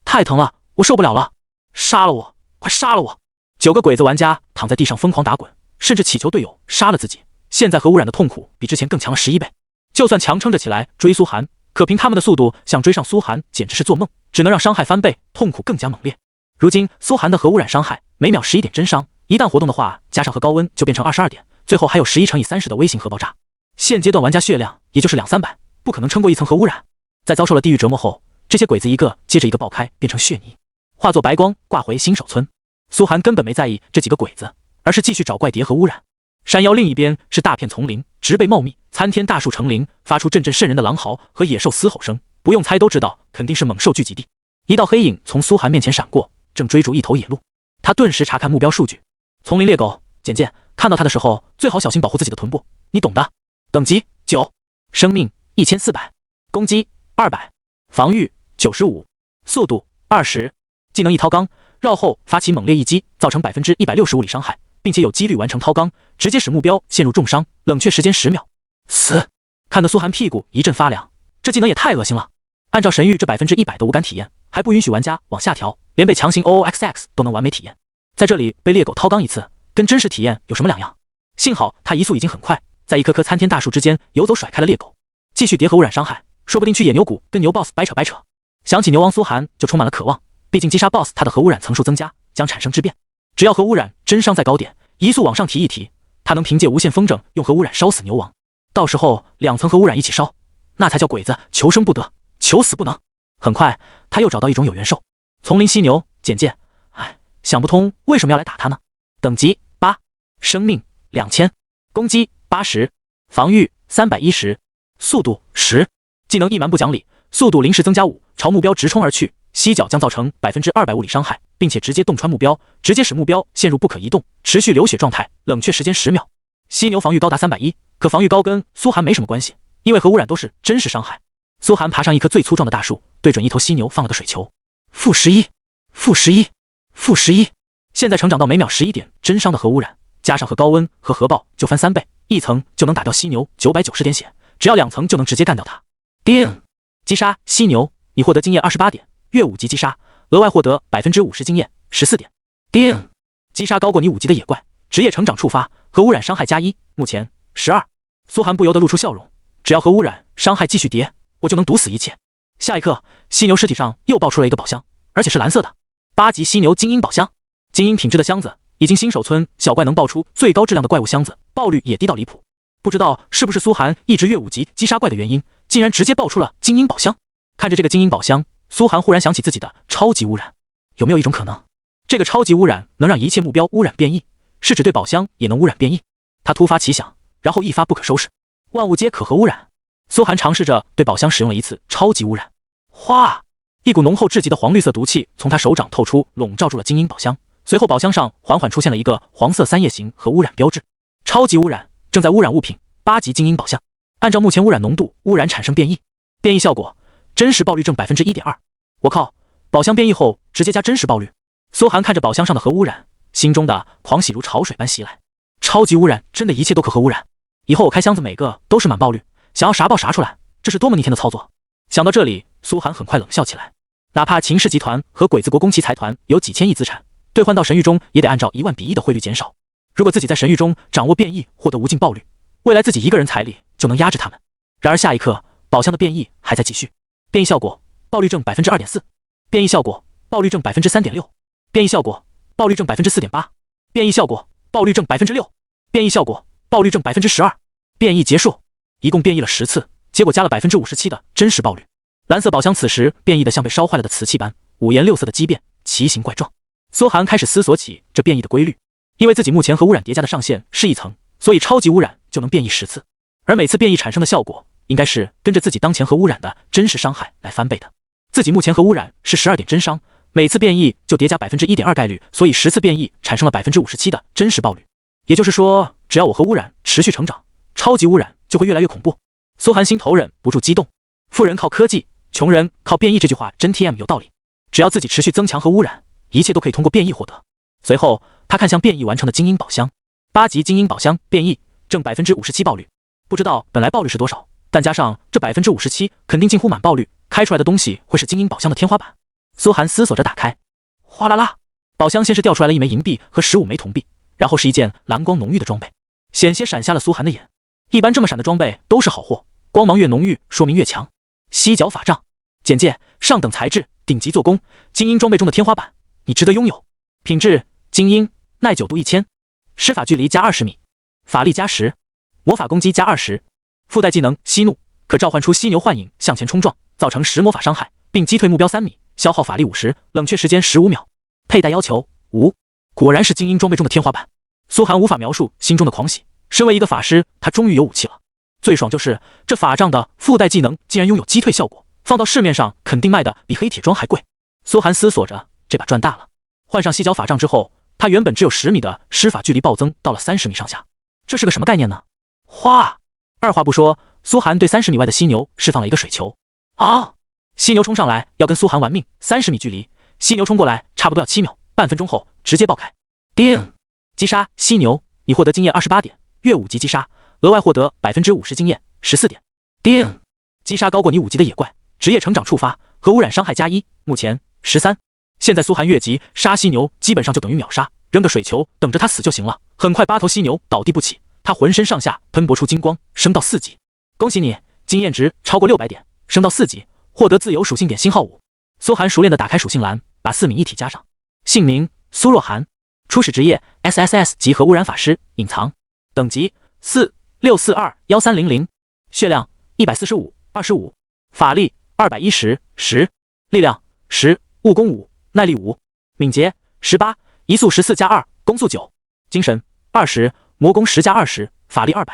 太疼了，我受不了了！杀了我！快杀了我！9个鬼子玩家躺在地上疯狂打滚，甚至祈求队友杀了自己。现在核污染的痛苦比之前更强了11倍，就算强撑着起来追苏寒，可凭他们的速度想追上苏寒简直是做梦，只能让伤害翻倍，痛苦更加猛烈。如今苏寒的核污染伤害每秒11点真伤，一旦活动的话，加上核高温就变成22点，最后还有11乘以30的微型核爆炸。现阶段玩家血量也就是200-300，不可能撑过一层核污染。在遭受了地狱折磨后，这些鬼子一个接着一个爆开，变成血泥，化作白光挂回新手村。苏寒根本没在意这几个鬼子，而是继续找怪叠核污染。山腰另一边是大片丛林，植被茂密，参天大树成林，发出阵阵瘆人的狼嚎和野兽嘶吼声，不用猜都知道肯定是猛兽聚集地。一道黑影从苏寒面前闪过，正追逐一头野鹿。他顿时查看目标数据：丛林猎狗，简介，看到他的时候最好小心保护自己的臀部，你懂的。等级9，生命1400，攻击200，防御95，速度20，技能一掏钢，绕后发起猛烈一击，造成160物理伤害，并且有几率完成掏钢，直接使目标陷入重伤，冷却时间10秒。死！看得苏寒屁股一阵发凉，这技能也太恶心了。按照神域这100%的无感体验，还不允许玩家往下调，连被强行 OOXX 都能完美体验。在这里被猎狗掏钢一次，跟真实体验有什么两样？幸好他移速已经很快，在一棵棵参天大树之间游走，甩开了猎狗，继续叠核污染伤害，说不定去野牛谷跟牛 boss 掰扯掰扯。想起牛王苏寒就充满了渴望，毕竟击杀 boss 他的核污染层数增加将产生质变，只要核污染真伤在高点，移速往上提一提，他能凭借无限风筝用核污染烧死牛王。到时候2层核污染一起烧，那才叫鬼子求生不得，求死不能。很快他又找到一种有元兽，丛林犀牛，简介，想不通为什么要来打他呢？等级8，生命2000，攻击80，防御310，速度10，技能一蛮不讲理，速度临时增加5，朝目标直冲而去，吸脚将造成200%物理伤害，并且直接洞穿目标，直接使目标陷入不可移动持续流血状态，冷却时间10秒。犀牛防御高达310，可防御高跟苏寒没什么关系，因为核污染都是真实伤害。苏寒爬上一棵最粗壮的大树，对准一头犀牛放了个水球，负11，负11，负11，现在成长到每秒11点真伤的核污染，加上核高温和核爆就翻3倍，一层就能打掉犀牛990点血，只要2层就能直接干掉它。叮！击杀犀牛，你获得经验28点，越5级击杀，额外获得50%经验14点。叮！击杀高过你5级的野怪，职业成长触发，核污染伤害加1，目前12。苏寒不由得露出笑容，只要核污染伤害继续叠，我就能毒死一切。下一刻，犀牛尸体上又爆出了一个宝箱，而且是蓝色的8级犀牛精英宝箱。精英品质的箱子，已经新手村小怪能爆出最高质量的怪物箱子，爆率也低到离谱。不知道是不是苏寒一直越5级击杀怪的原因，竟然直接爆出了精英宝箱。看着这个精英宝箱，苏寒忽然想起自己的超级污染，有没有一种可能，这个超级污染能让一切目标污染变异，是指对宝箱也能污染变异？他突发奇想，然后一发不可收拾，万物皆可核污染。苏寒尝试着对宝箱使用了一次超级污染，哗！一股浓厚至极的黄绿色毒气从他手掌透出，笼罩住了精英宝箱。随后，宝箱上缓缓出现了一个黄色3叶形和污染标志，超级污染，正在污染物品，8级精英宝箱。按照目前污染浓度，污染产生变异，变异效果真实爆率正 1.2%。我靠！宝箱变异后直接加真实爆率。苏寒看着宝箱上的核污染，心中的狂喜如潮水般袭来。超级污染，真的一切都可核污染。以后我开箱子每个都是满爆率，想要啥爆啥出来，这是多么逆天的操作！想到这里，苏寒很快冷笑起来。哪怕秦氏集团和鬼子国宫崎财团有几千亿资产，兑换到神域中也得按照1万比1的汇率减少。如果自己在神域中掌握变异，获得无尽爆率，未来自己一个人财力就能压制他们。然而下一刻，宝箱的变异还在继续。变异效果，爆率正 2.4%。变异效果，爆率正 3.6%。变异效果，爆率正 4.8%。变异效果，爆率正 6%。变异效果，爆率正 12%。变异结束，一共变异了10次，结果加了 57% 的真实爆率。蓝色宝箱此时变异的像被烧坏了的瓷器般，五颜六色的畸变，奇形怪状。苏寒开始思索起这变异的规律，因为自己目前和污染叠加的上限是1层，所以超级污染就能变异10次，而每次变异产生的效果应该是跟着自己当前核污染的真实伤害来翻倍的。自己目前核污染是12点真伤，每次变异就叠加 1.2% 概率，所以10次变异产生了 57% 的真实爆率。也就是说，只要我核污染持续成长，超级污染就会越来越恐怖。苏寒心头忍不住激动，富人靠科技，穷人靠变异，这句话真 TM 有道理。只要自己持续增强核污染，一切都可以通过变异获得。随后他看向变异完成的精英宝箱，8级精英宝箱变异正 57% 爆率，不知道本来爆率是多少，但加上这 57%， 肯定近乎满爆率，开出来的东西会是精英宝箱的天花板。苏寒思索着打开，哗啦啦，宝箱先是掉出来了1枚银币和15枚铜币，然后是一件蓝光浓郁的装备，险些闪瞎了苏寒的眼。一般这么闪的装备都是好货，光芒越浓郁说明越强。犀角法杖，简介：上等材质，顶级做工，精英装备中的天花板，你值得拥有。品质：精英，耐久度1000，施法距离加20米，法力加10，魔法攻击加20，附带技能息怒，可召唤出犀牛幻影向前冲撞，造成10魔法伤害，并击退目标3米，消耗法力50，冷却时间15秒。佩戴要求无，果然是精英装备中的天花板。苏寒无法描述心中的狂喜，身为一个法师，他终于有武器了。最爽就是这法杖的附带技能竟然拥有击退效果，放到市面上肯定卖的比黑铁装还贵。苏寒思索着，这把赚大了。换上犀角法杖之后，他原本只有10米的施法距离暴增到了30米上下，这是个什么概念呢？哗！二话不说，苏寒对30米外的犀牛释放了一个水球。啊！犀牛冲上来要跟苏寒玩命，30米距离，犀牛冲过来差不多要7秒，半分钟后直接爆开。叮！击杀犀牛，你获得经验28点，越5级击杀，额外获得 50% 经验14点。叮！击杀高过你5级的野怪，职业成长触发，核污染伤害加1，目前13。现在苏寒越级杀犀牛基本上就等于秒杀，扔个水球等着他死就行了。很快8头犀牛倒地不起，他浑身上下喷薄出金光，升到4级。恭喜你，经验值超过600点，升到4级，获得自由属性点星号5。苏寒熟练地打开属性栏，把4名一体加上。姓名：苏若寒，初始职业 SSS 级核污染法师，隐藏，等级4642130，血量145 25，法力210 10，力量10，悟功5，耐力5，敏捷18，移速14加2，攻速9，精神20，魔攻10加20，法力200，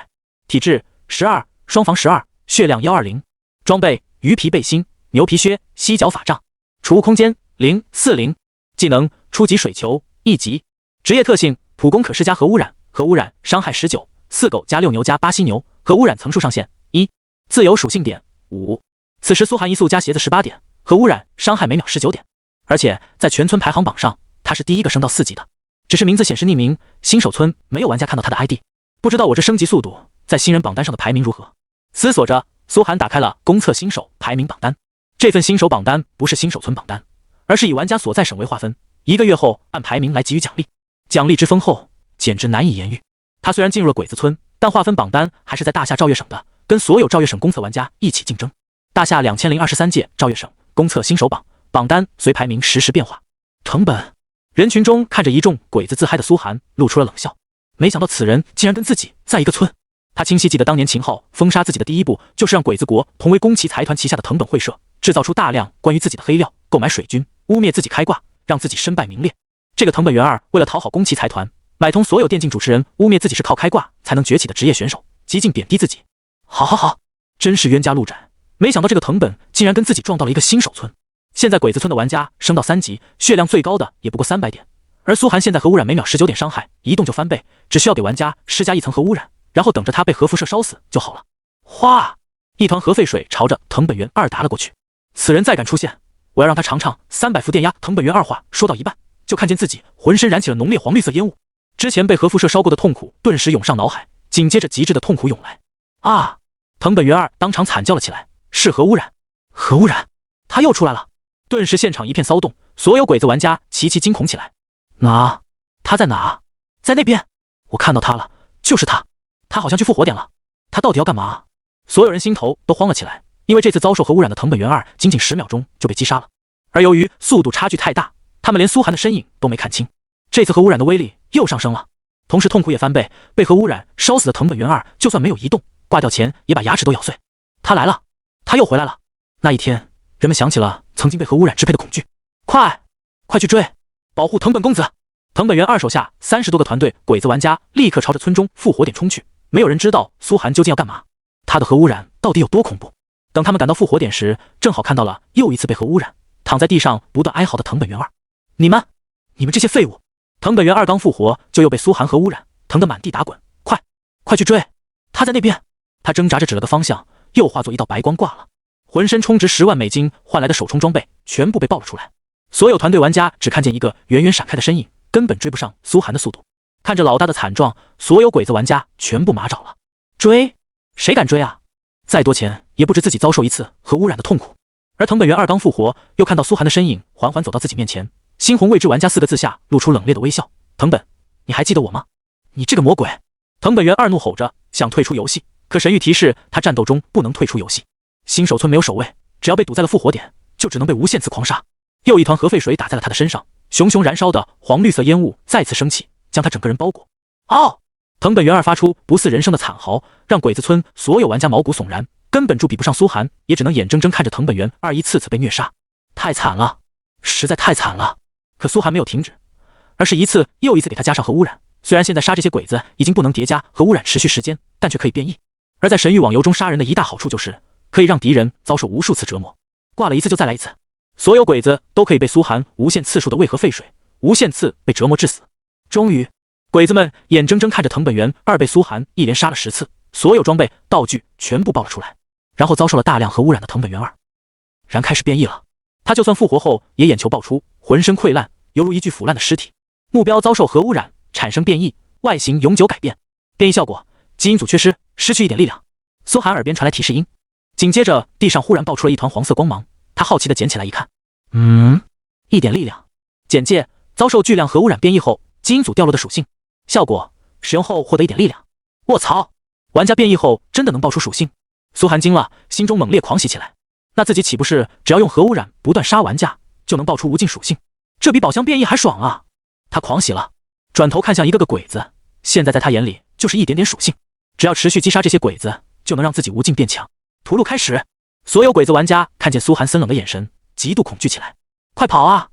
体质12，双防12，血量120。装备：鱼皮背心、牛皮靴、犀角法杖。储物空间040。技能：初级水球1级。职业特性：普攻可施加核污染，核污染伤害19，4狗加6牛加8犀牛，核污染层数上限1，自由属性点5。此时苏寒移速加鞋子18点，核污染伤害每秒19点，而且在全村排行榜上他是第一个升到4级的，只是名字显示匿名，新手村没有玩家看到他的 ID， 不知道我这升级速度在新人榜单上的排名如何。思索着，苏寒打开了公测新手排名榜单。这份新手榜单不是新手村榜单，而是以玩家所在省为划分，1个月后按排名来给予奖励，奖励之丰厚简直难以言喻。他虽然进入了鬼子村，但划分榜单还是在大夏赵月省的，跟所有赵月省公测玩家一起竞争。大夏2023届赵月省公测新手榜单随排名实时变化。藤本人群中看着一众鬼子自嗨的苏寒露出了冷笑，没想到此人竟然跟自己在一个村。他清晰记得当年秦昊封杀自己的第一步就是让鬼子国同为宫崎财团旗下的藤本会社制造出大量关于自己的黑料，购买水军，污蔑自己开挂，让自己身败名裂。这个藤本元二为了讨好宫崎财团，买通所有电竞主持人，污蔑自己是靠开挂才能崛起的职业选手，极尽贬低自己。好，真是冤家路窄，没想到这个藤本竟然跟自己撞到了一个新手村。现在鬼子村的玩家升到3级，血量最高的也不过300点，而苏寒现在核污染每秒19点伤害，一动就翻倍，只需要给玩家施加1层核污染，然后等着他被核辐射烧死就好了。哗！一团核废水朝着藤本源二打了过去。此人再敢出现，我要让他尝尝300伏电压。藤本源二话说到一半，就看见自己浑身燃起了浓烈黄绿色烟雾，之前被核辐射烧过的痛苦顿时涌上脑海，紧接着极致的痛苦涌来。啊！藤本源二当场惨叫了起来，是核污染！核污染！他又出来了！顿时现场一片骚动，所有鬼子玩家齐齐惊恐起来。哪？他在哪？在那边！我看到他了，就是他！他好像去复活点了，他到底要干嘛？所有人心头都慌了起来，因为这次遭受核污染的藤本源二仅仅10秒钟就被击杀了，而由于速度差距太大，他们连苏寒的身影都没看清。这次核污染的威力又上升了，同时痛苦也翻倍，被核污染烧死的藤本源二就算没有移动，挂掉前也把牙齿都咬碎。他来了，他又回来了。那一天，人们想起了曾经被核污染支配的恐惧。快去追，保护藤本公子！藤本源二手下30多个团队鬼子玩家立刻朝着村中复活点冲去，没有人知道苏寒究竟要干嘛，他的核污染到底有多恐怖。等他们赶到复活点时，正好看到了又一次被核污染躺在地上不断哀嚎的藤本源二。你们这些废物！藤本源二刚复活就又被苏寒核污染，疼得满地打滚。快去追，他在那边！他挣扎着指了个方向，又化作一道白光挂了。浑身充值10万美金换来的手冲装备全部被爆了出来。所有团队玩家只看见一个远远闪开的身影，根本追不上苏寒的速度。看着老大的惨状，所有鬼子玩家全部麻爪了。追？谁敢追啊？再多钱也不值自己遭受一次核污染的痛苦。而藤本源二刚复活，又看到苏寒的身影缓缓走到自己面前，猩红未知玩家4个字下露出冷冽的微笑。藤本，你还记得我吗？你这个魔鬼！藤本源二怒吼着想退出游戏，可神谕提示他战斗中不能退出游戏。新手村没有守卫，只要被堵在了复活点，就只能被无限次狂杀。又一团核废水打在了他的身上，熊熊燃烧的黄绿色烟雾再次升起，将他整个人包裹。嗷！藤本源二发出不似人声的惨嚎，让鬼子村所有玩家毛骨悚然，根本就比不上苏寒，也只能眼睁睁看着藤本源二一次次被虐杀。太惨了，实在太惨了。可苏寒没有停止，而是一次又一次给他加上核污染。虽然现在杀这些鬼子已经不能叠加核污染持续时间，但却可以变异。而在神域网游中杀人的一大好处就是可以让敌人遭受无数次折磨，挂了一次就再来一次。所有鬼子都可以被苏寒无限次数的喂核废水，无限次被折磨致死。终于，鬼子们眼睁睁看着藤本源二被苏寒一连杀了10次，所有装备道具全部爆了出来，然后遭受了大量核污染的藤本源二然开始变异了。他就算复活后也眼球爆出，浑身溃烂，犹如一具腐烂的尸体。目标遭受核污染，产生变异，外形永久改变。变异效果：基因组缺失，失去1点力量。苏寒耳边传来提示音，紧接着地上忽然爆出了一团黄色光芒。他好奇地捡起来一看，1点力量。简介：遭受巨量核污染变异后，基因组掉落的属性。效果：使用后获得1点力量。卧槽！玩家变异后真的能爆出属性？苏寒惊了，心中猛烈狂喜起来。那自己岂不是只要用核污染不断杀玩家，就能爆出无尽属性？这比宝箱变异还爽啊！他狂喜了，转头看向一个个鬼子，现在在他眼里就是一点点属性，只要持续击杀这些鬼子，就能让自己无尽变强。屠戮开始！所有鬼子玩家看见苏寒森冷的眼神，极度恐惧起来。快跑啊！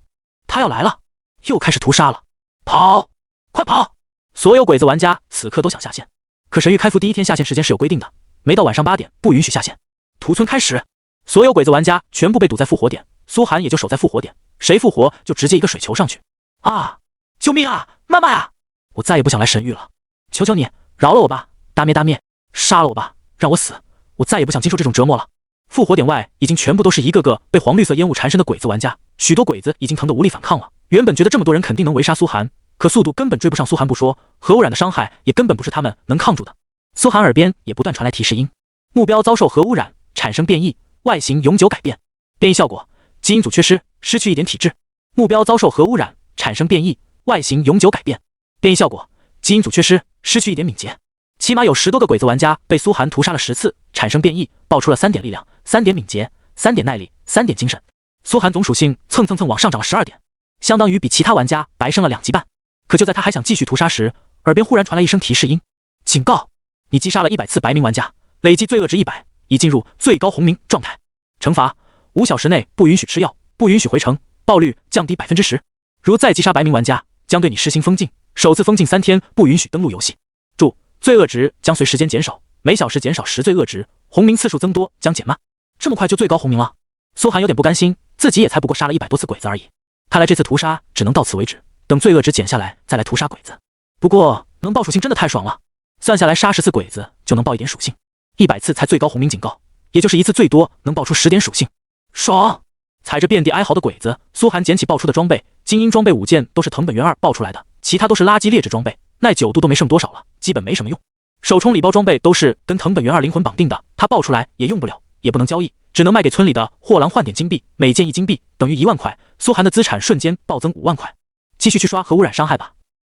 他要来了！又开始屠杀了！跑！快跑！所有鬼子玩家此刻都想下线，可神域开服第一天下线时间是有规定的，没到晚上8点不允许下线。屠村开始！所有鬼子玩家全部被堵在复活点，苏寒也就守在复活点，谁复活就直接一个水球上去。啊！救命啊！妈妈呀！我再也不想来神域了，求求你饶了我吧！大灭！杀了我吧！让我死！我再也不想经受这种折磨了。复活点外已经全部都是一个个被黄绿色烟雾缠身的鬼子玩家，许多鬼子已经疼得无力反抗了。原本觉得这么多人肯定能围杀苏寒，可速度根本追不上苏寒不说，核污染的伤害也根本不是他们能抗住的。苏寒耳边也不断传来提示音，目标遭受核污染，产生变异，外形永久改变。变异效果：基因组缺失，失去1点体质。目标遭受核污染，产生变异，外形永久改变。变异效果：基因组缺失，失去1点敏捷。起码有10多个鬼子玩家被苏寒屠杀了10次，产生变异，爆出了3点力量、3点敏捷、3点耐力、3点精神。苏寒总属性蹭往上涨了12点，相当于比其他玩家白升了2级半。可就在他还想继续屠杀时，耳边忽然传来一声提示音：警告！你击杀了100次白名玩家，累计罪恶值100，已进入最高红名状态。惩罚：5小时内不允许吃药，不允许回城，爆率降低10%。如再击杀白名玩家，将对你实行封禁，首次封禁3天，不允许登录游戏。注：罪恶值将随时间减少，每小时减少10罪恶值，红名次数增多将减慢，这么快就最高红名了？苏寒有点不甘心，自己也才不过杀了100多次鬼子而已。看来这次屠杀只能到此为止，等罪恶值减下来再来屠杀鬼子。不过能报属性真的太爽了，算下来杀10次鬼子就能报1点属性，100次才最高红名警告，也就是一次最多能爆出10点属性，爽！踩着遍地哀嚎的鬼子，苏寒捡起爆出的装备，精英装备5件都是藤本源2爆出来的，其他都是垃圾劣质装备，耐久度都没剩多少了，基本没什么用。手冲礼包装备都是跟藤本源2灵魂绑定的，他爆出来也用不了，也不能交易，只能卖给村里的货郎换点金币，每件1金币等于1万块。苏寒的资产瞬间暴增5万块，继续去刷核污染伤害吧。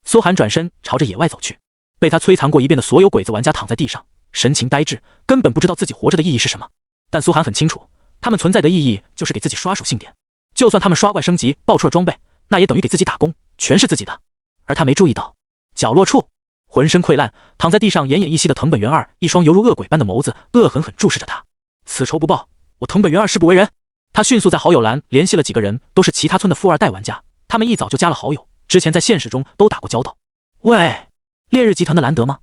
苏寒转身朝着野外走去，被他摧残过一遍的所有鬼子玩家躺在地上，神情呆滞，根本不知道自己活着的意义是什么。但苏寒很清楚，他们存在的意义就是给自己刷属性点，就算他们刷怪升级爆出了装备，那也等于给自己打工，全是自己的。而他没注意到，角落处浑身溃烂躺在地上奄奄一息的藤本源2，一双犹如恶鬼般的眸子恶狠狠注视着他。此仇不报，我藤本源2誓不为人。他迅速在好友栏联系了几个人，都是其他村的富二代玩家，他们一早就加了好友，之前在现实中都打过交道。喂，烈日集团的兰德吗？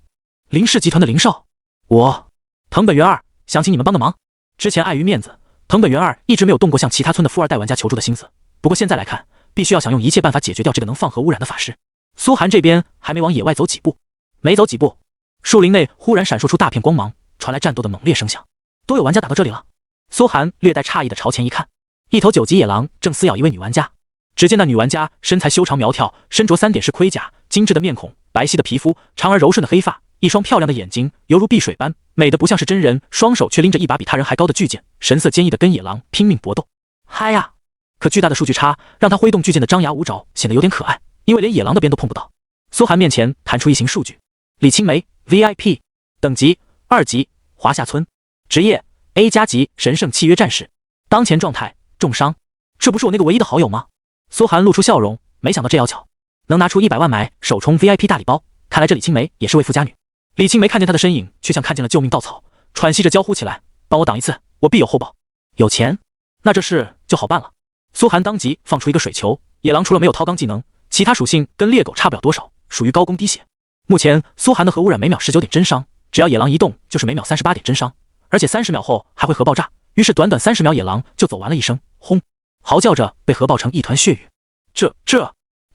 林氏集团的林少，我藤本源2想请你们帮个忙。之前碍于面子，藤本源2一直没有动过向其他村的富二代玩家求助的心思，不过现在来看，必须要想用一切办法解决掉这个能放核污染的法师。苏寒这边还没往野外走几步，没走几步，树林内忽然闪烁出大片光芒，传来战斗的猛烈声响。都有玩家打到这里了。苏寒略带诧异的朝前一看，一头9级野狼正撕咬一位女玩家。只见那女玩家身材修长苗条，身着3点式盔甲，精致的面孔，白皙的皮肤，长而柔顺的黑发，一双漂亮的眼睛犹如碧水般美得不像是真人，双手却拎着一把比他人还高的巨剑，神色坚毅的跟野狼拼命搏斗。嗨呀！可巨大的数据差让他挥动巨剑的张牙舞爪显得有点可爱，因为连野狼的边都碰不到。苏寒面前弹出一行数据：李青梅 VIP 等级2级，华夏村，职业 A 加级神圣契约战士，当前状态重伤。这不是我那个唯一的好友吗？苏寒露出笑容，没想到这要巧能拿出100万买首充 VIP 大礼包，看来这李青梅也是位富家女。李青梅看见他的身影，却像看见了救命稻草，喘息着娇呼起来：帮我挡一次，我必有后报。有钱？那这事就好办了。苏寒当即放出一个水球，野狼除了没有掏钢技能，其他属性跟猎狗差不了多少，属于高攻低血。目前苏寒的核污染每秒19点真伤，只要野狼一动就是每秒38点真伤，而且30秒后还会核爆炸，于是短短30秒野狼就走完了一生，轰，嚎叫着被核爆成一团血雨。这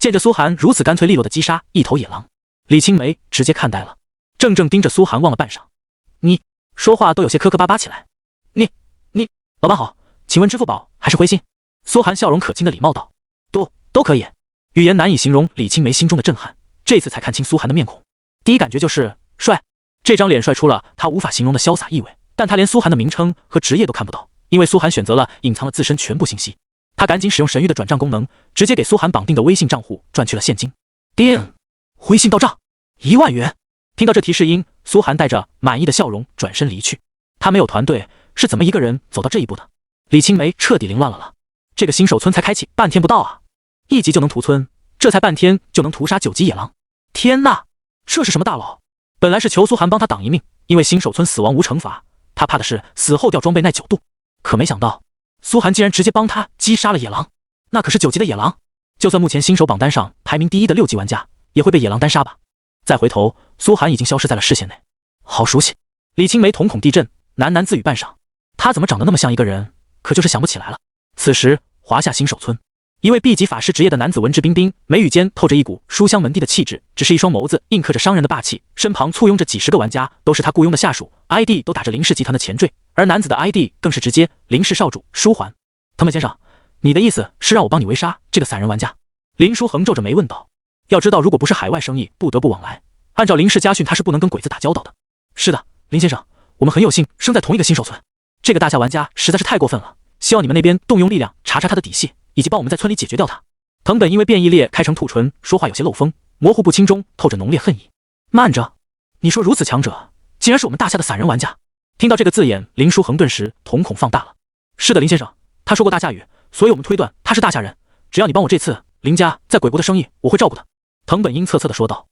见着苏寒如此干脆利落的击杀一头野狼，李青梅直接看呆了，怔怔盯着苏寒望了半晌，你说话都有些磕磕巴巴起来。你老板好，请问支付宝还是微信？苏寒笑容可亲的礼貌道。都可以。语言难以形容李青梅心中的震撼，这次才看清苏寒的面孔，第一感觉就是帅。这张脸帅出了他无法形容的潇洒意味，但他连苏寒的名称和职业都看不到，因为苏寒选择了隐藏了自身全部信息。他赶紧使用神域的转账功能，直接给苏寒绑定的微信账户赚去了现金。叮，微信到账1万元。听到这提示音，苏寒带着满意的笑容转身离去。他没有团队，是怎么一个人走到这一步的？李青梅彻底凌乱了。这个新手村才开启半天不到啊，1级就能屠村，这才半天就能屠杀9级野狼。天哪，这是什么大佬？本来是求苏寒帮他挡一命，因为新手村死亡无惩罚，他怕的是死后掉装备耐久度，可没想到苏寒竟然直接帮他击杀了野狼。那可是9级的野狼，就算目前新手榜单上排名第1的6级玩家也会被野狼单杀吧。再回头，苏寒已经消失在了视线内。好熟悉。李青梅瞳孔地震，喃喃自语半晌，他怎么长得那么像一个人，可就是想不起来了。此时华夏新手村，一位 B 级法师职业的男子文质彬彬，眉宇间透着一股书香门第的气质，只是一双眸子印刻着商人的霸气，身旁簇拥着几10个玩家，都是他雇佣的下属， ID 都打着林氏集团的前缀，而男子的 ID 更是直接林氏少主舒缓。藤本先生，你的意思是让我帮你围杀这个散人玩家？林书恒皱着眉问道。要知道，如果不是海外生意不得不往来，按照林氏家训，他是不能跟鬼子打交道的。是的，林先生，我们很有幸生在同一个新手村，这个大夏玩家实在是太过分了，希望你们那边动用力量查查他的底细，以及帮我们在村里解决掉他。藤本因为变异裂开成兔唇，说话有些漏风，模糊不清中透着浓烈恨意。慢着，你说如此强者竟然是我们大夏的散人玩家？听到这个字眼，林书恒顿时瞳孔放大了。是的，林先生，他说过大夏语，所以我们推断他是大夏人，只要你帮我这次林家在鬼国的生意，我会照顾的。藤本阴恻恻地说道。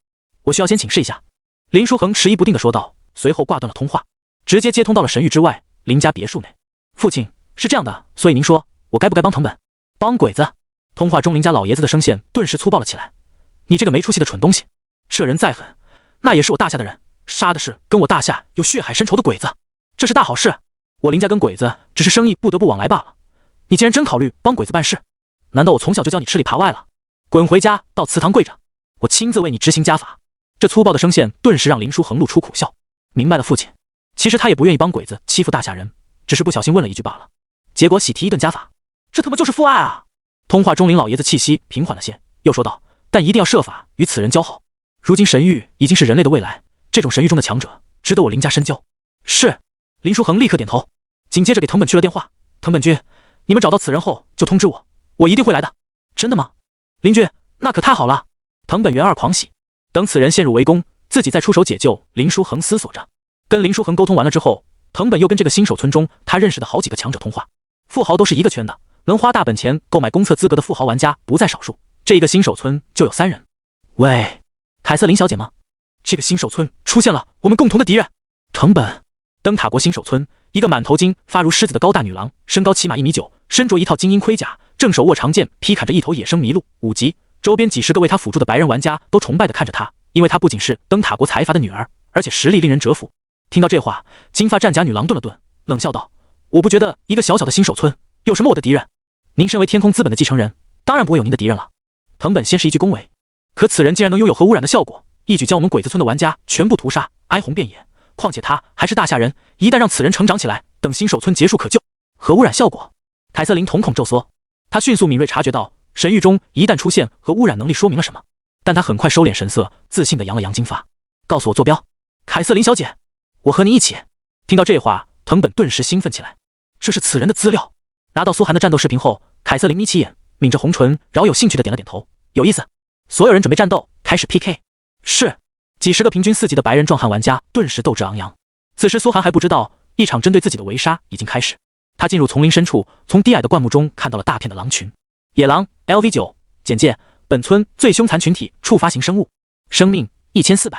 我需要先请示一下。林书恒迟疑不定地说道，随后挂断了通话，直接接通到了神域之外林家别墅内。父亲，是这样的，所以您说我该不该帮藤本？帮鬼子？通话中林家老爷子的声线顿时粗暴了起来。你这个没出息的蠢东西，这人再狠，那也是我大夏的人，杀的是跟我大夏有血海深仇的鬼子。这是大好事。我林家跟鬼子只是生意不得不往来罢了，你竟然真考虑帮鬼子办事？难道我从小就教你吃里扒外了？滚回家，到祠堂跪着，我亲自为你执行家法。这粗暴的声线顿时让林书恒露出苦笑，明白了父亲，其实他也不愿意帮鬼子欺负大夏人，只是不小心问了一句罢了。结果喜提一顿家法，这他妈就是父爱啊！通话中林老爷子气息平缓了些，又说道：但一定要设法与此人交好。如今神域已经是人类的未来，这种神域中的强者值得我林家深交。是。林书恒立刻点头，紧接着给藤本去了电话。藤本君，你们找到此人后就通知我，我一定会来的。真的吗？林君，那可太好了。藤本元二狂喜。等此人陷入围攻，自己再出手解救。林书恒思索着。跟林书恒沟通完了之后，藤本又跟这个新手村中他认识的好几个强者通话。富豪都是一个圈的，能花大本钱购买公测资格的富豪玩家不在少数，这一个新手村就有3人。喂，凯瑟琳小姐吗？这个新手村出现了我们共同的敌人。藤本。灯塔国新手村，一个满头金发如狮子的高大女郎，身高起码1.9米，身着一套精英盔甲，正手握长剑劈砍着一头野生麋鹿。5级，周边几十个为她辅助的白人玩家都崇拜地看着她，因为她不仅是灯塔国财阀的女儿，而且实力令人折服。听到这话，金发战甲女郎顿了顿，冷笑道：我不觉得一个小小的新手村有什么我的敌人。您身为天空资本的继承人，当然不会有您的敌人了。藤本先是一句恭维，可此人竟然能拥有核污染的效果，一举将我们鬼子村的玩家全部屠杀，哀鸿遍野。况且他还是大夏人，一旦让此人成长起来，等新手村结束可救。核污染效果，凯瑟琳瞳孔骤缩，他迅速敏锐察觉到神域中一旦出现核污染能力说明了什么，但他很快收敛神色，自信地扬了扬金发，告诉我坐标。凯瑟琳小姐，我和你一起。听到这话，藤本顿时兴奋起来，这是此人的资料。拿到苏寒的战斗视频后，凯瑟琳眯起眼，抿着红唇，饶有兴趣地点了点头，有意思。所有人准备战斗，开始 PK。是。几十个平均4级的白人壮汉玩家顿时斗志昂扬。此时苏寒还不知道，一场针对自己的围杀已经开始。他进入丛林深处，从低矮的灌木中看到了大片的狼群。野狼 LV9。简介：本村最凶残群体触发型生物，生命1400，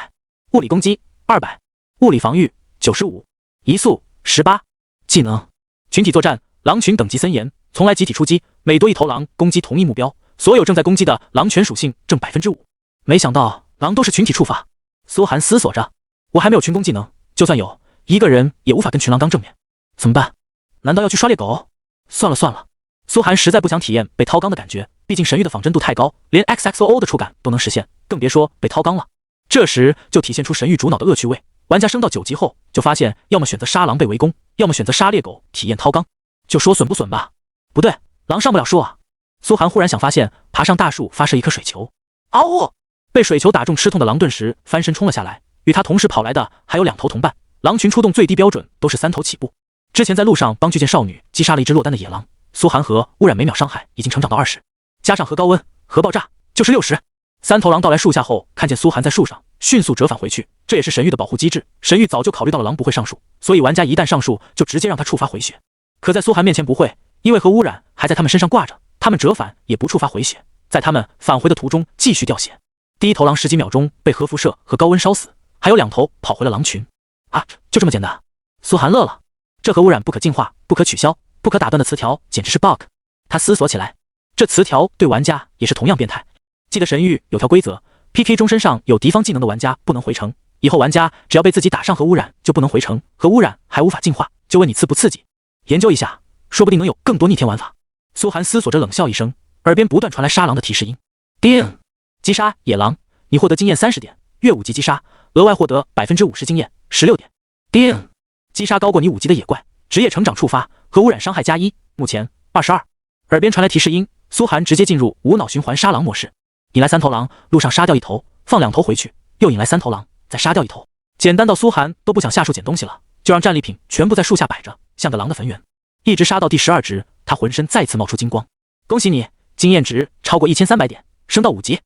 物理攻击200，物理防御95，移速18。技能：群体作战，狼群等级森严，从来集体出击，每多一头狼攻击同一目标，所有正在攻击的狼犬属性正5%。没想到狼都是群体触发。苏寒思索着，我还没有群攻技能，就算有一个人也无法跟群狼刚正面，怎么办？难道要去刷猎狗？算了算了，苏寒实在不想体验被掏肛的感觉，毕竟神域的仿真度太高，连 XXOO 的触感都能实现，更别说被掏肛了。这时就体现出神域主脑的恶趣味，玩家升到9级后，就发现要么选择杀狼被围攻，要么选择杀猎狗体验掏肛，就说损不损吧。不对，狼上不了树啊。苏寒忽然想发现，爬上大树发射一颗水球。嗷呜！被水球打中吃痛的狼顿时翻身冲了下来，与他同时跑来的还有2头同伴。狼群出动最低标准都是3头起步。之前在路上帮巨剑少女击杀了一只落单的野狼，苏寒核污染每秒伤害已经成长到20，加上核高温、核爆炸就是60。3头狼到来树下后，看见苏寒在树上，迅速折返回去。这也是神域的保护机制，神域早就考虑到了狼不会上树，所以玩家一旦上树就直接让他触发回血。可在苏寒面前不会，因为核污染还在他们身上挂着，他们折返也不触发回血，在他们返回的途中继续掉血。第一头狼10几秒钟被核辐射和高温烧死，还有2头跑回了狼群。啊，就这么简单？苏寒乐了，这核污染不可净化、不可取消、不可打断的词条简直是 bug。他思索起来，这词条对玩家也是同样变态。记得神域有条规则 ，PK 中身上有敌方技能的玩家不能回城，以后玩家只要被自己打上核污染就不能回城，核污染还无法净化，就问你刺不刺激？研究一下，说不定能有更多逆天玩法。苏寒思索着冷笑一声，耳边不断传来杀狼的提示音。叮！击杀野狼，你获得经验30点，越5级击杀，额外获得50%经验16点。叮！击杀高过你5级的野怪，职业成长触发，核污染伤害+1，目前22。耳边传来提示音，苏寒直接进入无脑循环杀狼模式，引来3头狼，路上杀掉1头，放2头回去，又引来3头狼，再杀掉1头。简单到苏寒都不想下树捡东西了，就让战利品全部在树下摆着，像个狼的坟园。一直杀到第12值，他浑身再次冒出金光。恭喜你，经验值超过1300点，升到5级。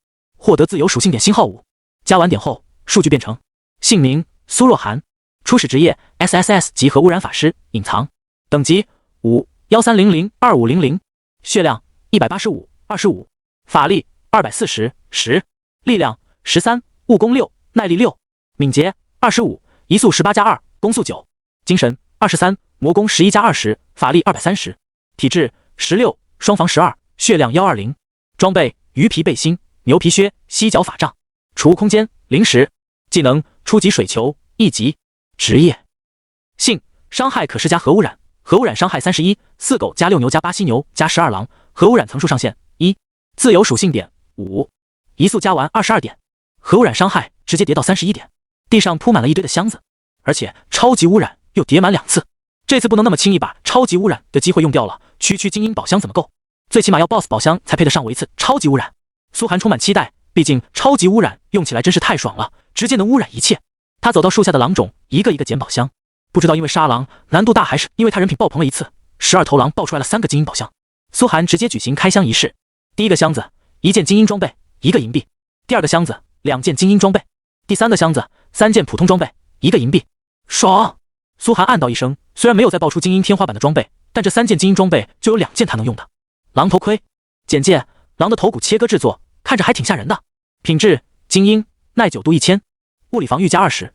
获得自由属性点星号5，加完点后，数据变成姓名苏若涵，初始职业 SSS 级核污染法师，隐藏，等级513002500，血量18525，法力240 10，力量13，物攻6，耐力6，敏捷25，移速18+2，攻速9，精神23，魔攻11+20，法力230，体质16，双防12，血量120，装备鱼皮背心。牛皮靴、犀角法杖，储物空间0时，技能初级水球1级，职业姓伤害可施加核污染，核污染伤害31，四狗加6牛加8犀牛加12狼，核污染层数上限1，自由属性点5，移速加完22点，核污染伤害直接叠到31点。地上铺满了一堆的箱子，而且超级污染又叠满2次，这次不能那么轻易把超级污染的机会用掉了。区精英宝箱怎么够？最起码要 BOSS 宝箱才配得上我一次超级污染。苏寒充满期待，毕竟超级污染用起来真是太爽了，直接能污染一切。他走到树下的狼种，一个一个捡宝箱。不知道因为杀狼难度大，还是因为他人品爆棚了一次，12头狼爆出来了3个精英宝箱。苏寒直接举行开箱仪式。第一个箱子1件精英装备1个银币，第二个箱子2件精英装备，第三个箱子3件普通装备1个银币。爽！苏寒暗道一声，虽然没有再爆出精英天花板的装备，但这3件精英装备就有2件他能用的。狼头盔，简介：狼的头骨切割制作，看着还挺吓人的。品质：精英，耐久度1000，物理防御加20，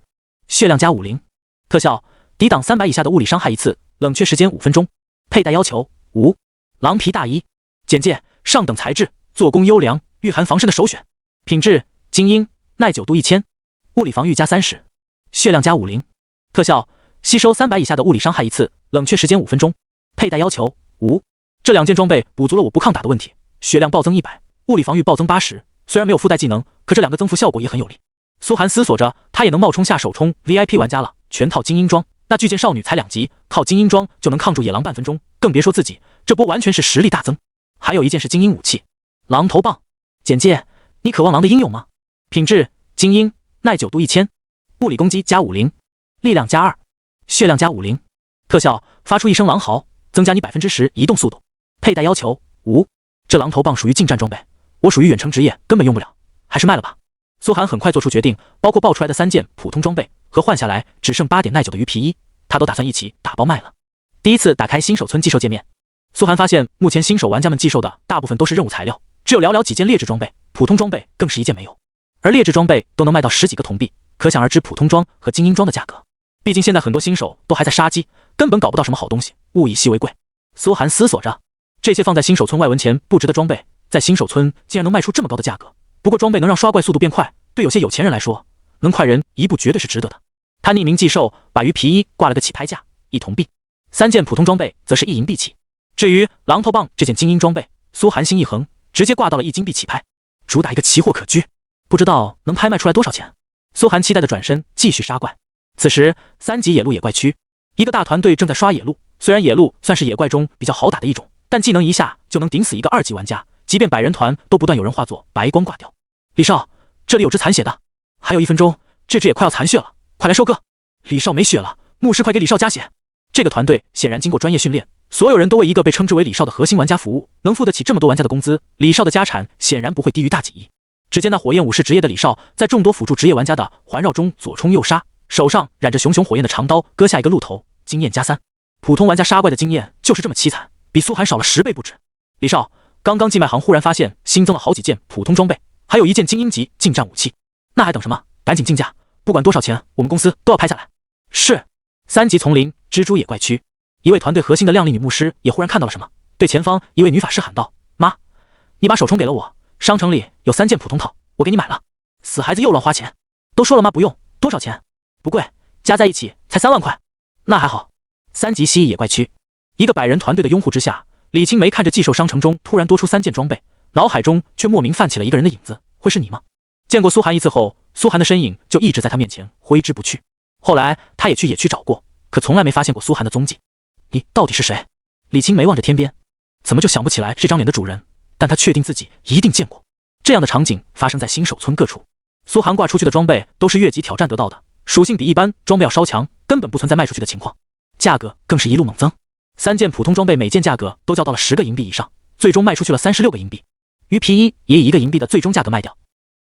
血量加50。特效：抵挡300以下的物理伤害1次，冷却时间5分钟。佩戴要求：无。狼皮大衣，简介：上等材质，做工优良，御寒防身的首选。品质：精英，耐久度1000，物理防御加30，血量加50。特效：吸收300以下的物理伤害1次，冷却时间5分钟。佩戴要求：无。这2件装备补足了我不抗打的问题，血量暴增100，物理防御暴增80。虽然没有附带技能，可这2个增幅效果也很有力。苏寒思索着，他也能冒充下手冲 VIP 玩家了。全套精英装，那巨剑少女才2级，靠精英装就能抗住野狼半分钟，更别说自己，这波完全是实力大增。还有一件是精英武器，狼头棒。简介：你渴望狼的英勇吗？品质：精英，耐久度1000，物理攻击加50，力量加2，血量加50。特效：发出一声狼嚎，增加你10%移动速度。佩戴要求：无。这狼头棒属于近战装备，我属于远程职业，根本用不了，还是卖了吧。苏寒很快做出决定，包括爆出来的3件普通装备和换下来只剩8点耐久的鱼皮衣，他都打算一起打包卖了。第一次打开新手村寄售界面，苏寒发现目前新手玩家们寄售的大部分都是任务材料，只有寥寥几件劣质装备，普通装备更是一件没有。而劣质装备都能卖到10几个铜币，可想而知普通装和精英装的价格。毕竟现在很多新手都还在杀鸡，根本搞不到什么好东西，物以稀为贵。苏寒思索着，这些放在新手村外文钱不值的装备，在新手村竟然能卖出这么高的价格。不过装备能让刷怪速度变快，对有些有钱人来说，能快人一步绝对是值得的。他匿名寄售，把鱼皮衣挂了个起拍价1铜币，3件普通装备则是1银币起。至于狼头棒这件精英装备，苏寒心一横，直接挂到了1金币起拍，主打一个奇货可居，不知道能拍卖出来多少钱。苏寒期待的转身继续杀怪。此时3级野鹿野怪区，一个大团队正在刷野鹿。虽然野鹿算是野怪中比较好打的一种，但技能一下就能顶死一个2级玩家，即便100人团都不断有人化作白光挂掉。李少，这里有只残血的，还有1分钟，这只也快要残血了，快来收割。李少没血了，牧师快给李少加血。这个团队显然经过专业训练，所有人都为一个被称之为李少的核心玩家服务，能付得起这么多玩家的工资，李少的家产显然不会低于大几亿。只见那火焰武士职业的李少，在众多辅助职业玩家的环绕中左冲右杀，手上染着熊熊火焰的长刀割下一个鹿头，经验加3。普通玩家杀怪的经验就是这么凄惨，比苏寒少了10倍不止。李少刚刚寄卖行，忽然发现新增了好几件普通装备，还有1件精英级近战武器，那还等什么？赶紧竞价，不管多少钱，我们公司都要拍下来。是。3级丛林蜘蛛野怪区，一位团队核心的靓丽女牧师也忽然看到了什么，对前方一位女法师喊道：“妈，你把手冲给了我，商城里有3件普通套，我给你买了。”死孩子又乱花钱，都说了妈不用，多少钱？不贵，加在一起才3万块。那还好。3级蜥蜴野怪区，一个100人团队的拥护之下，李青梅看着寄售商城中突然多出3件装备，脑海中却莫名泛起了一个人的影子，会是你吗？见过苏寒一次后，苏寒的身影就一直在他面前挥之不去。后来他也去野区找过，可从来没发现过苏寒的踪迹。你到底是谁？李青梅望着天边，怎么就想不起来这张脸的主人？但他确定自己一定见过。这样的场景发生在新手村各处。苏寒挂出去的装备都是越级挑战得到的，属性比一般装备要稍强，根本不存在卖出去的情况。价格更是一路猛增，3件普通装备每件价格都交到了10个银币以上，最终卖出去了36个银币。鱼皮衣也以1个银币的最终价格卖掉。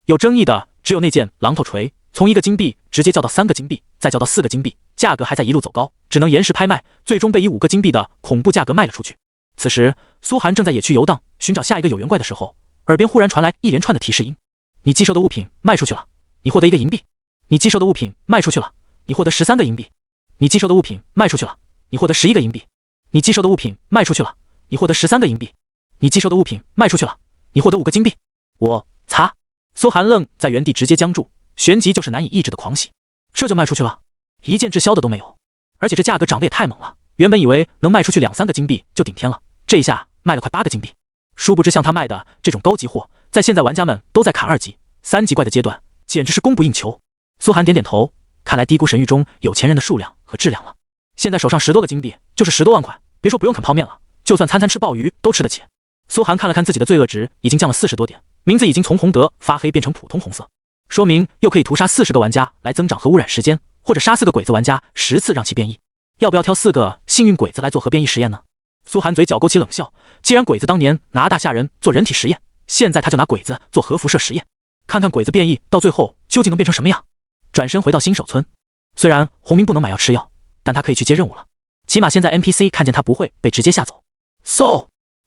有争议的只有那件榔头锤，从1个金币直接交到3个金币，再交到4个金币，价格还在一路走高，只能延时拍卖，最终被以5个金币的恐怖价格卖了出去。此时苏寒正在野区游荡，寻找下一个有缘怪的时候，耳边忽然传来一连串的提示音：你寄售的物品卖出去了，你获得1个银币；你寄售的物品卖出去了，你获得13个银币；你寄售的物品卖出去了，你获得11个银币；你寄售的物品卖出去了，你获得13个银币；你寄售的物品卖出去了，你获得5个金币。我擦！苏寒愣在原地直接僵住，旋即就是难以抑制的狂喜。这就卖出去了，1件滞销的都没有。而且这价格涨得也太猛了，原本以为能卖出去2-3个金币就顶天了，这一下卖了快8个金币。殊不知像他卖的这种高级货，在现在玩家们都在砍2级、3级怪的阶段，简直是供不应求。苏寒点点头，看来低估神域中有钱人的数量和质量了。现在手上10多个金币就是10多万块，别说不用啃泡面了，就算餐餐吃鲍鱼都吃得起。苏寒看了看自己的罪恶值，已经降了40多点，名字已经从红德发黑变成普通红色，说明又可以屠杀40个玩家来增长核污染时间，或者杀4个鬼子玩家10次让其变异。要不要挑4个幸运鬼子来做核变异实验呢？苏寒嘴角勾起冷笑，既然鬼子当年拿大夏人做人体实验，现在他就拿鬼子做核辐射实验，看看鬼子变异到最后究竟能变成什么样。转身回到新手村，虽然洪明不能买药吃药，但他可以去接任务了，起码现在 NPC 看见他不会被直接吓走。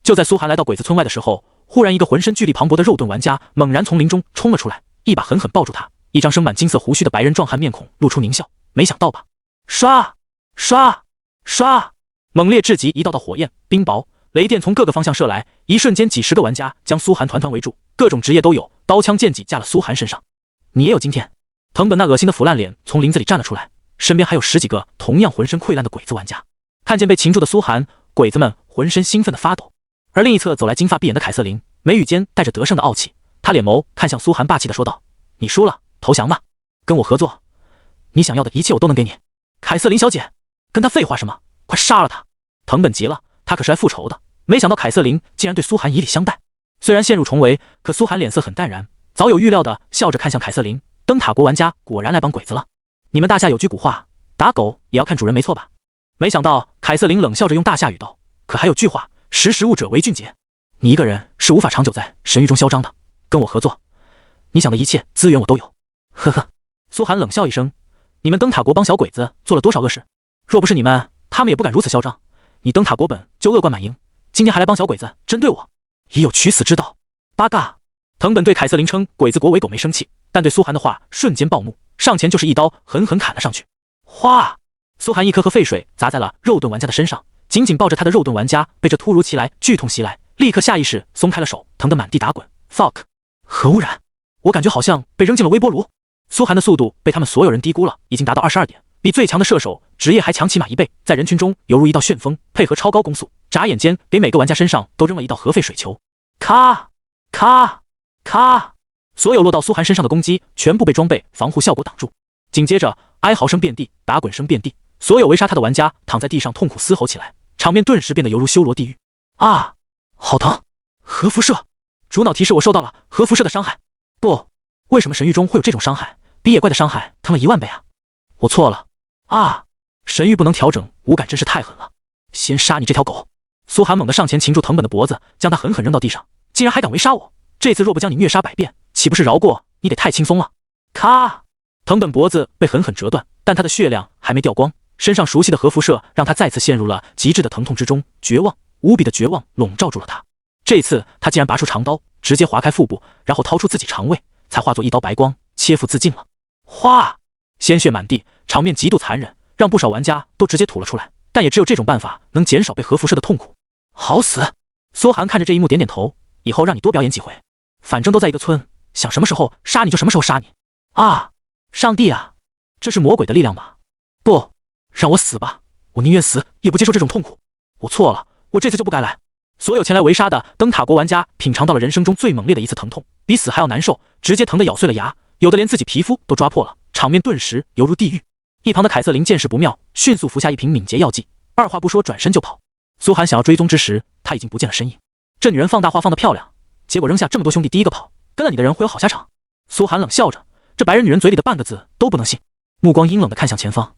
就在苏寒来到鬼子村外的时候，忽然一个浑身巨力磅礴的肉盾玩家猛然从林中冲了出来，一把狠狠抱住他，一张生满金色胡须的白人壮汉面孔露出狞笑。没想到吧？刷刷刷！猛烈至极，一道道火焰、冰雹、雷电从各个方向射来，一瞬间几10个玩家将苏寒团团围住，各种职业都有，刀枪剑戟架了苏寒身上。你也有今天？藤本那恶心的腐烂脸从林子里站了出来，身边还有10几个同样浑身溃烂的鬼子玩家。看见被擒住的苏寒，鬼子们浑身兴奋的发抖。而另一侧走来金发碧眼的凯瑟琳，眉宇间带着得胜的傲气，她脸眸看向苏寒，霸气的说道：“你输了，投降吧，跟我合作，你想要的一切我都能给你。”凯瑟琳小姐，跟他废话什么？快杀了他！藤本急了，他可是来复仇的，没想到凯瑟琳竟然对苏寒以礼相待。虽然陷入重围，可苏寒脸色很淡然，早有预料的笑着看向凯瑟琳。灯塔国玩家果然来帮鬼子了，你们大夏有句古话，打狗也要看主人，没错吧？没想到凯瑟琳冷笑着用大夏语道：“可还有句话，识时务者为俊杰。你一个人是无法长久在神域中嚣张的，跟我合作，你想的一切资源我都有。”呵呵，苏寒冷笑一声：“你们灯塔国帮小鬼子做了多少恶事？若不是你们，他们也不敢如此嚣张。你灯塔国本就恶贯满盈，今天还来帮小鬼子针对我，已有取死之道。”八嘎！藤本对凯瑟琳称鬼子国为狗没生气，但对苏寒的话瞬间暴怒，上前就是一刀狠狠砍了上去。哗！苏寒一颗颗废水砸在了肉盾玩家的身上，紧紧抱着他的肉盾玩家被这突如其来剧痛袭来，立刻下意识松开了手，疼得满地打滚。fuck！ 核污染，我感觉好像被扔进了微波炉。苏寒的速度被他们所有人低估了，已经达到22点，比最强的射手职业还强起码1倍，在人群中犹如一道旋风，配合超高攻速，眨眼间给每个玩家身上都扔了一道核废水球。咔咔咔！所有落到苏寒身上的攻击全部被装备防护效果挡住，紧接着哀嚎声遍地，打滚声遍地，所有围杀他的玩家躺在地上痛苦嘶吼起来，场面顿时变得犹如修罗地狱。啊，好疼！核辐射！主脑提示我受到了核辐射的伤害。不，为什么神域中会有这种伤害？比野怪的伤害疼了10000倍啊！我错了啊！神域不能调整五感，真是太狠了！先杀你这条狗！苏寒猛地上前擒住藤本的脖子，将他狠狠扔到地上，竟然还敢围杀我！这次若不将你虐杀100遍，岂不是饶过你得太轻松了？咔！藤本脖子被狠狠折断，但他的血量还没掉光，身上熟悉的核辐射让他再次陷入了极致的疼痛之中，绝望，无比的绝望笼罩住了他。这次他竟然拔出长刀，直接划开腹部，然后掏出自己肠胃，才化作一刀白光，切腹自尽了。哗！鲜血满地，场面极度残忍，让不少玩家都直接吐了出来。但也只有这种办法能减少被核辐射的痛苦。好死！苏寒看着这一幕点点头，以后让你多表演几回，反正都在一个村，想什么时候杀你就什么时候杀你。啊！上帝啊，这是魔鬼的力量吧？不，让我死吧，我宁愿死也不接受这种痛苦。我错了，我这次就不该来。所有前来围杀的灯塔国玩家品尝到了人生中最猛烈的一次疼痛，比死还要难受，直接疼得咬碎了牙，有的连自己皮肤都抓破了，场面顿时犹如地狱。一旁的凯瑟琳见势不妙，迅速服下一瓶敏捷药剂，二话不说转身就跑。苏寒想要追踪之时，他已经不见了身影。这女人放大话放得漂亮，结果扔下这么多兄弟第一个跑，跟了你的人会有好下场。苏寒冷笑着，这白人女人嘴里的半个字都不能信，目光阴冷地看向前方，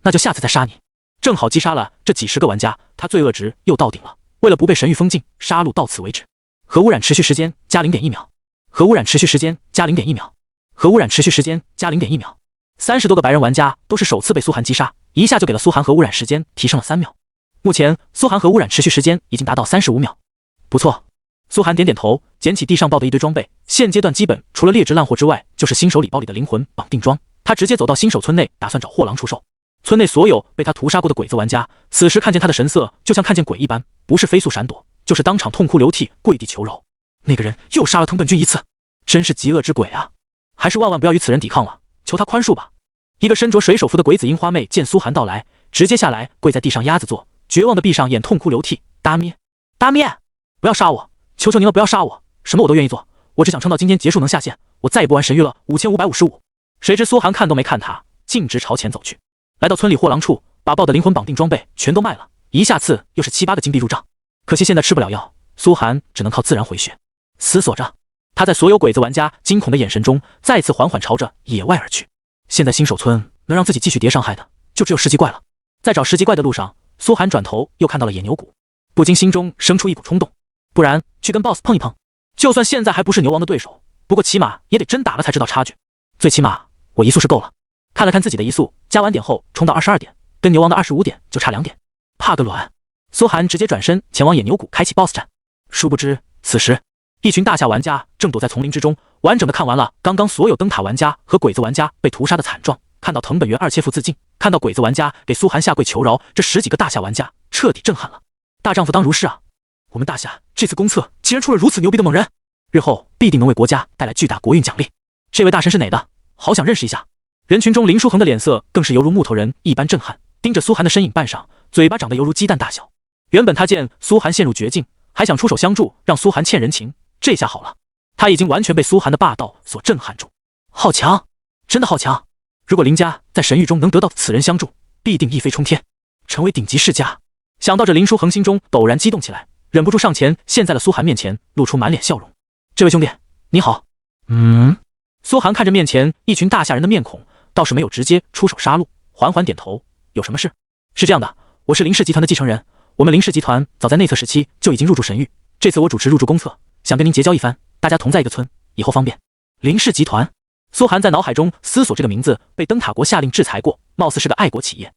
那就下次再杀你。正好击杀了这几10个玩家，他罪恶值又到顶了。为了不被神域封禁，杀戮到此为止。核污染持续时间加 0.1 秒，核污染持续时间加 0.1 秒，核污染持续时间加 0.1 秒。30多个白人玩家都是首次被苏寒击杀，一下就给了苏寒核污染时间提升了3秒。目前苏寒核污染持续时间已经达到35秒。不错，苏寒点点头，捡起地上抱的一堆装备，现阶段基本除了劣质烂货之外，就是新手礼包里的灵魂绑定装。他直接走到新手村内，打算找货郎出售。村内所有被他屠杀过的鬼子玩家，此时看见他的神色就像看见鬼一般，不是飞速闪躲，就是当场痛哭流涕，跪地求饶。那个人又杀了藤本君一次，真是极恶之鬼啊！还是万万不要与此人抵抗了，求他宽恕吧。一个身着水手服的鬼子樱花妹见苏寒到来，直接下来跪在地上鸭子坐，绝望的闭上眼，痛哭流涕。大咩，大咩，不要杀我，求求您了，不要杀我，什么我都愿意做，我只想撑到今天结束能下线，我再也不玩神域了。5555。谁知苏寒看都没看他，径直朝前走去，来到村里货郎处，把豹的灵魂绑定装备全都卖了，一下子又是7、8个金币入账。可惜现在吃不了药，苏寒只能靠自然回血。思索着，他在所有鬼子玩家惊恐的眼神中，再次缓缓朝着野外而去。现在新手村能让自己继续叠伤害的，就只有10级怪了。在找10级怪的路上，苏寒转头又看到了野牛谷，不禁心中生出一股冲动，不然去跟 BOSS 碰一碰。就算现在还不是牛王的对手，不过起码也得真打了才知道差距。最起码我移速是够了。看了看自己的移速，加完点后冲到22点，跟牛王的25点就差2点。怕个卵！苏寒直接转身前往野牛谷开启 BOSS 战。殊不知此时一群大夏玩家正躲在丛林之中，完整的看完了刚刚所有灯塔玩家和鬼子玩家被屠杀的惨状，看到藤本源2切腹自尽，看到鬼子玩家给苏寒下跪求饶，这10几个大夏玩家彻底震撼了。大丈夫当如是啊！我们大夏这次公测竟然出了如此牛逼的猛人，日后必定能为国家带来巨大国运奖励。这位大神是哪的？好想认识一下。人群中林书恒的脸色更是犹如木头人一般震撼，盯着苏寒的身影半晌，嘴巴长得犹如鸡蛋大小。原本他见苏寒陷入绝境，还想出手相助，让苏寒欠人情，这下好了，他已经完全被苏寒的霸道所震撼住。好强，真的好强！如果林家在神域中能得到此人相助，必定一飞冲天，成为顶级世家。想到这，林书恒心中陡然激动起来，忍不住上前陷在了苏寒面前，露出满脸笑容。这位兄弟你好。苏寒看着面前一群大夏人的面孔，倒是没有直接出手杀戮，缓缓点头。有什么事？是这样的，我是林氏集团的继承人，我们林氏集团早在内测时期就已经入驻神域，这次我主持入驻公测，想跟您结交一番，大家同在一个村，以后方便。林氏集团，苏寒在脑海中思索，这个名字被灯塔国下令制裁过，貌似是个爱国企业。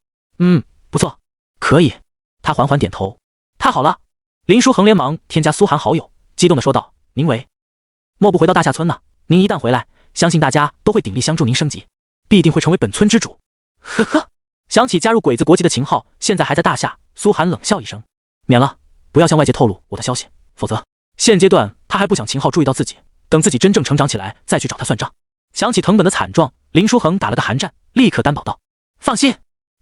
不错，可以。他缓缓点头。太好了！林书恒连忙添加苏寒好友，激动地说道：“您为莫不回到大夏村呢？您一旦回来，相信大家都会鼎力相助您升级，必定会成为本村之主。”呵呵，想起加入鬼子国籍的秦昊现在还在大夏，苏寒冷笑一声：“免了，不要向外界透露我的消息，否则现阶段他还不想秦昊注意到自己，等自己真正成长起来再去找他算账。”想起藤本的惨状，林书恒打了个寒战，立刻担保道：“放心，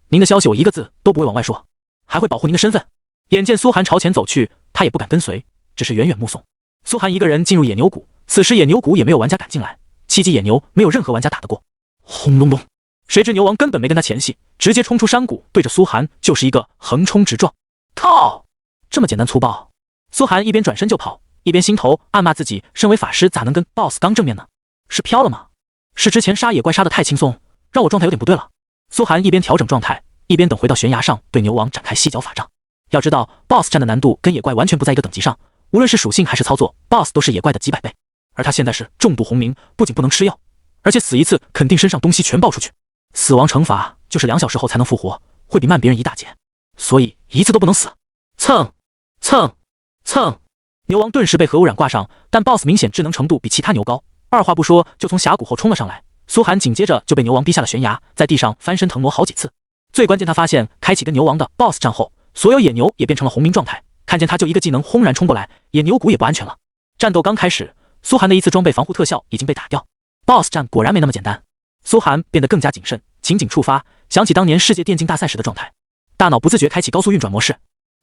您的消息我一个字都不会往外说，还会保护您的身份。”眼见苏寒朝前走去，他也不敢跟随，只是远远目送。苏寒一个人进入野牛谷，此时野牛谷也没有玩家敢进来，7级野牛没有任何玩家打得过。轰隆隆，谁知牛王根本没跟他前戏，直接冲出山谷，对着苏寒就是一个横冲直撞。靠，这么简单粗暴！苏寒一边转身就跑，一边心头暗骂自己身为法师咋能跟 BOSS 刚正面呢？是飘了吗？是之前杀野怪杀得太轻松，让我状态有点不对了。苏寒一边调整状态，一边等回到悬崖上对牛王展开犀角法杖。要知道 BOSS 战的难度跟野怪完全不在一个等级上，无论是属性还是操作， BOSS 都是野怪的几百倍。而他现在是重度红名，不仅不能吃药，而且死一次肯定身上东西全爆出去，死亡惩罚就是2小时后才能复活，会比慢别人一大截，所以一次都不能死。蹭蹭蹭，牛王顿时被核污染挂上，但 BOSS 明显智能程度比其他牛高，二话不说就从峡谷后冲了上来。苏寒紧接着就被牛王逼下了悬崖，在地上翻身腾挪好几次。最关键，他发现开启跟牛王的 BOSS 战后，所有野牛也变成了红名状态，看见他就一个技能轰然冲过来，野牛谷也不安全了。战斗刚开始，苏寒的一次装备防护特效已经被打掉， BOSS 战果然没那么简单。苏寒变得更加谨慎，情景触发，想起当年世界电竞大赛时的状态，大脑不自觉开启高速运转模式，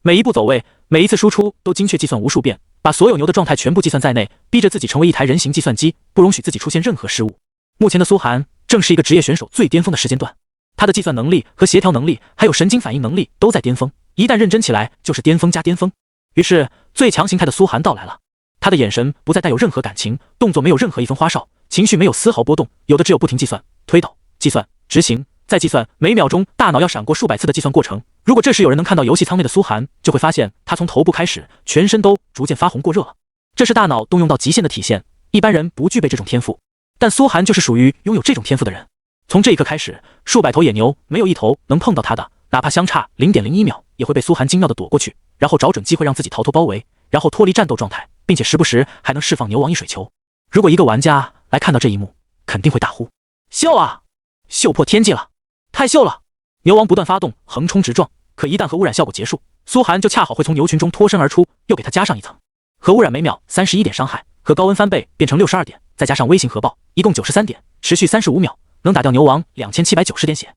每一步走位，每一次输出都精确计算无数遍，把所有牛的状态全部计算在内，逼着自己成为一台人形计算机，不容许自己出现任何失误。目前的苏寒正是一个职业选手最巅峰的时间段，他的计算能力和协调能力还有神经反应能力都在巅峰，一旦认真起来就是巅峰加巅峰。于是最强形态的苏寒到来了，他的眼神不再带有任何感情，动作没有任何一分花哨，情绪没有丝毫波动，有的只有不停计算、推导、计算、执行、再计算，每秒钟大脑要闪过数百次的计算过程。如果这时有人能看到游戏舱内的苏寒，就会发现他从头部开始全身都逐渐发红过热了，这是大脑动用到极限的体现，一般人不具备这种天赋，但苏寒就是属于拥有这种天赋的人。从这一刻开始，数百头野牛没有一头能碰到他的，哪怕相差 0.01 秒也会被苏寒精妙的躲过去，然后找准机会让自己逃脱包围，然后脱离战斗状态，并且时不时还能释放牛王一水球。如果一个玩家来看到这一幕，肯定会大呼秀啊，秀破天际了，太秀了！牛王不断发动横冲直撞，可一旦核污染效果结束，苏寒就恰好会从牛群中脱身而出，又给他加上一层核污染，每秒31点伤害，和高温翻倍变成62点，再加上微型核爆，一共93点，持续35秒，能打掉牛王2790点血。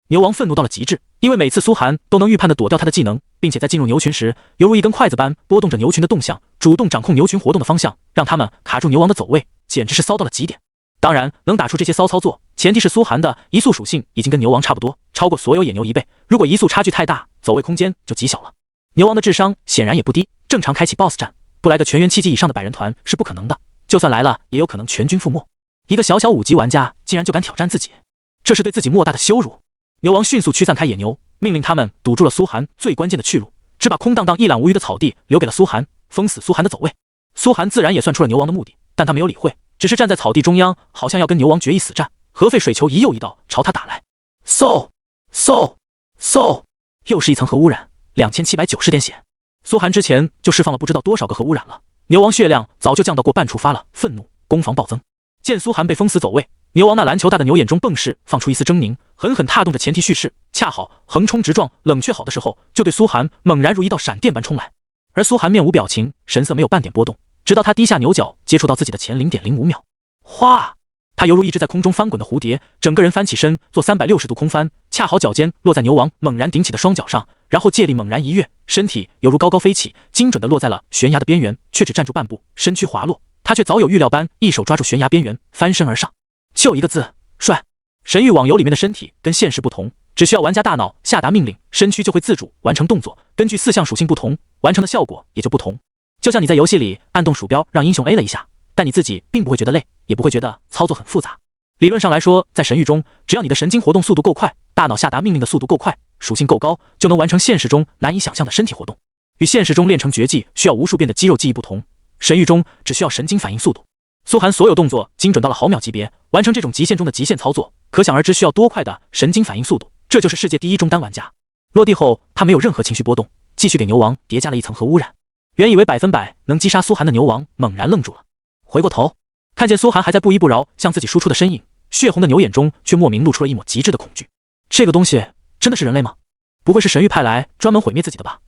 牛王愤怒到了极致，因为每次苏寒都能预判地躲掉他的技能，并且在进入牛群时，犹如一根筷子般拨动着牛群的动向，主动掌控牛群活动的方向，让他们卡住牛王的走位，简直是骚到了极点。当然，能打出这些骚操作，前提是苏寒的移速属性已经跟牛王差不多，超过所有野牛1倍。如果移速差距太大，走位空间就极小了。牛王的智商显然也不低，正常开启 BOSS 战，不来个全员7级以上的百人团是不可能的，就算来了，也有可能全军覆没。一个小小5级玩家竟然就敢挑战自己，这是对自己莫大的羞辱。牛王迅速驱散开野牛，命令他们堵住了苏寒最关键的去路，只把空荡荡一览无余的草地留给了苏寒，封死苏寒的走位。苏寒自然也算出了牛王的目的，但他没有理会，只是站在草地中央，好像要跟牛王决一死战。核废水球一又一道朝他打来，嗖，又是一层核污染，2790点血。苏寒之前就释放了不知道多少个核污染了，牛王血量早就降到过半处，发了愤怒，攻防暴增。见苏寒被封死走位，牛王那篮球大的牛眼中迸释放出一丝狰狞，狠狠踏动着前提叙事，恰好横冲直撞，冷却好的时候，就对苏寒猛然如一道闪电般冲来。而苏寒面无表情，神色没有半点波动，直到他低下牛角接触到自己的前 0.05秒，哗！他犹如一只在空中翻滚的蝴蝶，整个人翻起身做360度空翻，恰好脚尖落在牛王猛然顶起的双脚上，然后借力猛然一跃，身体犹如高高飞起，精准地落在了悬崖的边缘，却只站住半步，身躯滑落。他却早有预料般，一手抓住悬崖边缘，翻身而上。就一个字，帅！神域网游里面的身体跟现实不同，只需要玩家大脑下达命令，身躯就会自主完成动作，根据4项属性不同，完成的效果也就不同。就像你在游戏里按动鼠标让英雄 A 了一下，但你自己并不会觉得累，也不会觉得操作很复杂。理论上来说，在神域中，只要你的神经活动速度够快，大脑下达命令的速度够快，属性够高，就能完成现实中难以想象的身体活动。与现实中练成绝技需要无数遍的肌肉记忆不同，神域中只需要神经反应速度。苏寒所有动作精准到了毫秒级别，完成这种极限中的极限操作，可想而知需要多快的神经反应速度。这就是世界第一中单玩家。落地后，他没有任何情绪波动，继续给牛王叠加了一层核污染。原以为100%能击杀苏寒的牛王猛然愣住了，回过头看见苏寒还在不依不饶向自己输出的身影，血红的牛眼中却莫名露出了一抹极致的恐惧。这个东西真的是人类吗？不会是神域派来专门毁灭自己的吧？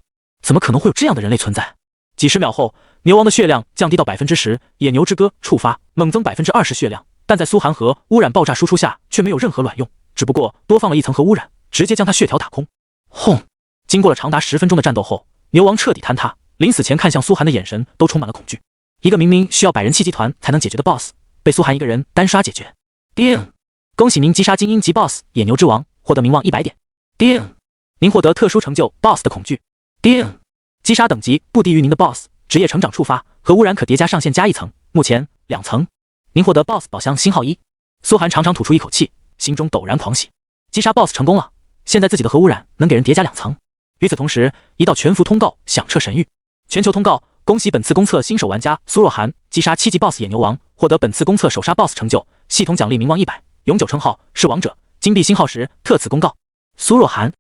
怎么可能会有这样的人类存在？几十秒后，牛王的血量降低到 10%， 野牛之歌触发，猛增 20% 血量，但在苏寒核污染爆炸输出下却没有任何卵用，只不过多放了一层核污染，直接将他血条打空。轰！经过了长达10分钟的战斗后，牛王彻底坍塌，临死前看向苏寒的眼神都充满了恐惧。一个明明需要百人7集团才能解决的 BOSS， 被苏寒一个人单刷解决。叮！恭喜您击杀精英级 BOSS 野牛之王，获得名望100点。叮！您获得特殊成就 BOSS 的恐惧。叮！击杀等级不低于您的 BOSS， 职业成长触发，核污染可叠加上限加1层，目前2层。您获得 BOSS 宝箱星号1。苏寒长长吐出一口气，心中陡然狂喜，击杀 BOSS 成功了，现在自己的核污染能给人叠加2层。与此同时，一道全服通告响彻神域。全球通告，恭喜本次公测新手玩家苏若涵击杀7级 BOSS 野牛王，获得本次公测首杀 BOSS 成就，系统奖励名望100，永久称号是王者，金币星号10。特此公告。苏若涵，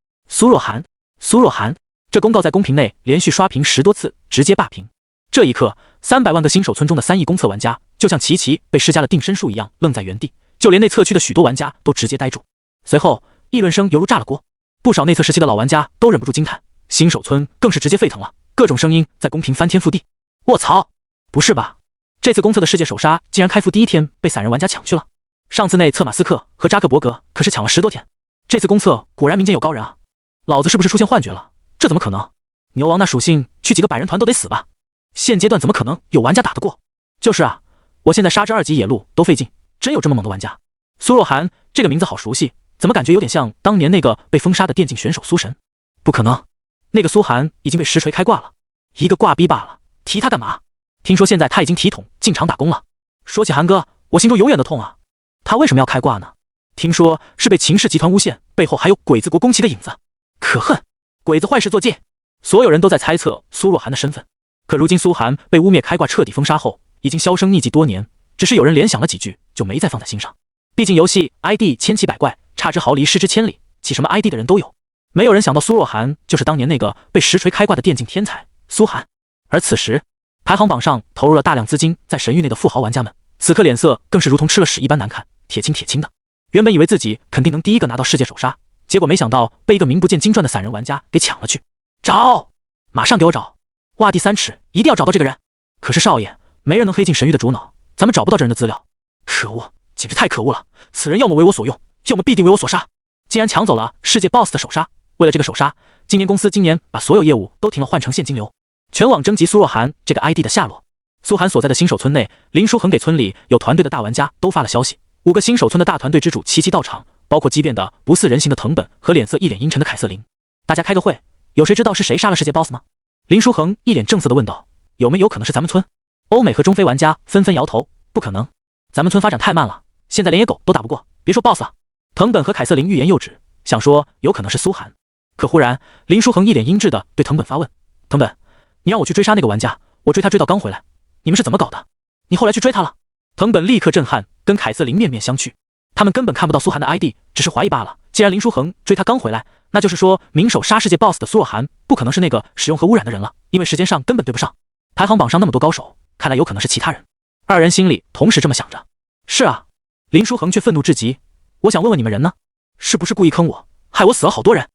这公告在公屏内连续刷屏10多次，直接霸屏。这一刻，300万个新手村中的3亿公测玩家，就像齐齐被施加了定身术一样，愣在原地。就连内测区的许多玩家都直接呆住。随后，议论声犹如炸了锅，不少内测时期的老玩家都忍不住惊叹，新手村更是直接沸腾了，各种声音在公屏翻天覆地。卧槽，不是吧？这次公测的世界首杀竟然开服第一天被散人玩家抢去了。上次内测马斯克和扎克伯格可是抢了10多天，这次公测果然民间有高人啊！老子是不是出现幻觉了？这怎么可能？牛王那属性去几个百人团都得死吧？现阶段怎么可能有玩家打得过？就是啊，我现在杀至2级野鹿都费劲，真有这么猛的玩家？苏若涵这个名字好熟悉，怎么感觉有点像当年那个被封杀的电竞选手苏神？不可能，那个苏寒已经被实锤开挂了，一个挂逼罢了，提他干嘛？听说现在他已经提桶进场打工了。说起韩哥，我心中永远的痛啊！他为什么要开挂呢？听说是被秦氏集团诬陷，背后还有鬼子国宫崎的影子，可恨！鬼子坏事做尽，所有人都在猜测苏若涵的身份。可如今苏寒被污蔑开挂彻底封杀后，已经销声匿迹多年，只是有人联想了几句，就没再放在心上。毕竟游戏 ID 千奇百怪，差之毫厘失之千里，起什么 ID 的人都有。没有人想到苏若涵就是当年那个被实锤开挂的电竞天才苏寒。而此时排行榜上投入了大量资金在神域内的富豪玩家们，此刻脸色更是如同吃了屎一般难看，铁青的。原本以为自己肯定能第一个拿到世界首杀，结果没想到被一个名不见经传的散人玩家给抢了去。找，马上给我找，挖地3尺，一定要找到这个人。可是少爷，没人能黑进神域的主脑，咱们找不到这人的资料。可恶，简直太可恶了！此人要么为我所用，要么必定为我所杀。竟然抢走了世界 BOSS 的首杀。为了这个首杀，今年公司把所有业务都停了，换成现金流，全网征集苏若涵这个 ID 的下落。苏涵所在的新手村内，林书恒给村里有团队的大玩家都发了消息，5个新手村的大团队之主齐齐到场，包括激变的不似人形的藤本和脸色一脸阴沉的凯瑟琳。大家开个会，有谁知道是谁杀了世界 BOSS 吗？林书恒一脸正色地问道。有没有可能是咱们村？欧美和中非玩家纷纷摇头，不可能，咱们村发展太慢了，现在连野狗都打不过，别说 BOSS 了。藤本和凯瑟琳欲言又止，想说有可能是苏涵，可忽然林书恒一脸阴鸷地对藤本发问：藤本，你让我去追杀那个玩家，我追他追到刚回来，你们是怎么搞的？你后来去追他了？藤本立刻震撼，跟凯瑟琳面面相觑。他们根本看不到苏涵的 ID， 只是怀疑罢了。既然林书恒追他刚回来，那就是说明手杀世界 BOSS 的苏若涵不可能是那个使用核污染的人了，因为时间上根本对不上。排行榜上那么多高手，看来有可能是其他人。二人心里同时这么想着。是啊，林书恒却愤怒至极。我想问问你们人呢？是不是故意坑我，害我死了好多人？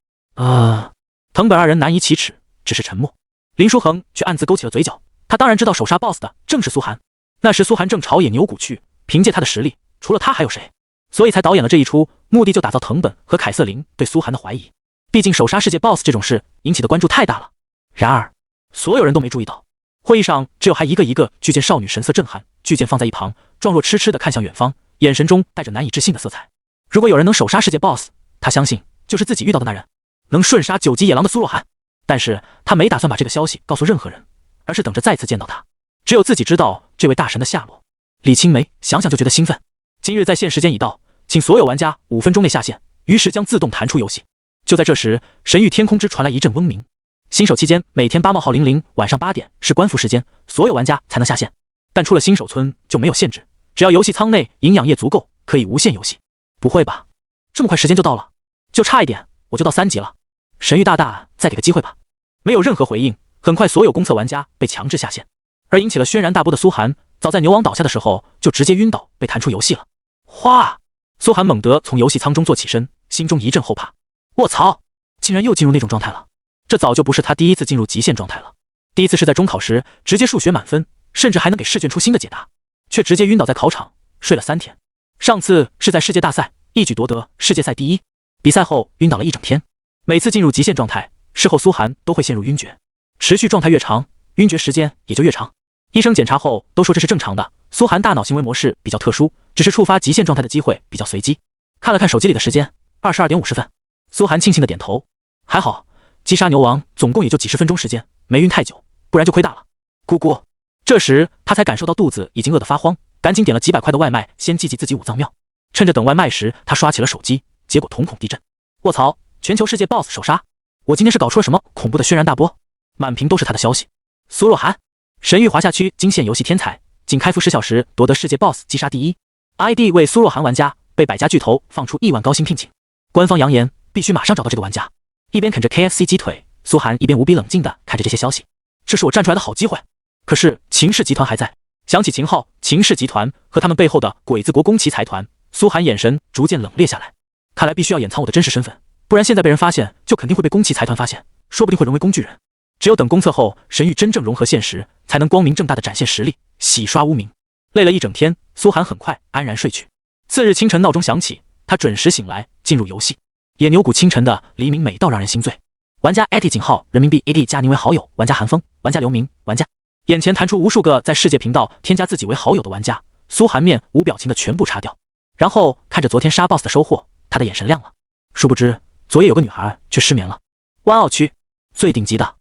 藤本二人难以启齿，只是沉默。林书恒却暗自勾起了嘴角，他当然知道首杀 BOSS 的正是苏涵。那时苏涵正朝野牛谷去，凭借他的实力，除了他还有谁？所以才导演了这一出，目的就打造藤本和凯瑟琳对苏涵的怀疑。毕竟首杀世界 BOSS 这种事引起的关注太大了。然而所有人都没注意到，会议上只有还一个巨剑少女神色震撼，巨剑放在一旁，状若痴痴地看向远方，眼神中带着难以置信的色彩。如果有人能首杀世界 BOSS， 他相信就是自己遇到的那人，能瞬杀9级野狼的苏若涵。但是他没打算把这个消息告诉任何人，而是等着再次见到他，只有自己知道这位大神的下落。李青梅想想就觉得兴奋。今日在线时间已到，请所有玩家5分钟内下线，于是将自动弹出游戏。就在这时，神域天空之传来一阵嗡鸣。新手期间每天8号00晚上8点是关服时间，所有玩家才能下线。但出了新手村就没有限制，只要游戏舱内营养液足够，可以无限游戏。不会吧，这么快时间就到了？就差一点我就到3级了。神域大大再给个机会吧。没有任何回应，很快所有公测玩家被强制下线。而引起了轩然大波的苏涵，早在牛王倒下的时候就直接晕倒，被弹出游戏了。哗！苏涵猛地从游戏舱中坐起身，心中一阵后怕。卧槽，竟然又进入那种状态了。这早就不是他第一次进入极限状态了。第一次是在中考时直接数学满分，甚至还能给试卷出新的解答，却直接晕倒在考场睡了3天。上次是在世界大赛一举夺得世界赛第1，比赛后晕倒了1整天。每次进入极限状态，事后苏涵都会陷入晕厥，持续状态越长，晕厥时间也就越长。医生检查后都说这是正常的，苏涵大脑行为模式比较特殊，只是触发极限状态的机会比较随机。看了看手机里的时间，22点50分。苏涵庆幸的点头，还好，击杀牛王总共也就几十分钟时间，没晕太久，不然就亏大了。咕咕，这时他才感受到肚子已经饿得发慌，赶紧点了几百块的外卖，先济济自己5脏庙。趁着等外卖时，他刷起了手机，结果瞳孔地震。卧槽，全球世界 BOSS 首杀！我今天是搞出了什么恐怖的轩然大波？满屏都是他的消息。苏若涵，神域华夏区惊现游戏天才，仅开服10小时夺得世界 BOSS 击杀第1 ，ID 为苏若涵玩家，被百家巨头放出亿万高薪聘请。官方扬言必须马上找到这个玩家。一边啃着 KFC 鸡腿，苏涵一边无比冷静地看着这些消息。这是我站出来的好机会。可是秦氏集团还在。想起秦昊、秦氏集团和他们背后的鬼子国宫崎财团，苏涵眼神逐渐冷冽下来。看来必须要掩藏我的真实身份，不然现在被人发现，就肯定会被宫崎财团发现，说不定会沦为工具人。只有等公测后，神域真正融合现实，才能光明正大地展现实力，洗刷污名。累了一整天，苏涵很快安然睡去。次日清晨闹钟响起，他准时醒来，进入游戏。野牛谷清晨的黎明美到让人心醉。玩家 AT 井号人民币 AD 加您为好友，玩家韩风，玩家刘明，玩家。眼前弹出无数个在世界频道添加自己为好友的玩家，苏涵面无表情的全部擦掉，然后看着昨天杀 BOSS 的收获，他的眼神亮了。殊不知昨夜有个女孩却失眠了。湾澳区最顶级的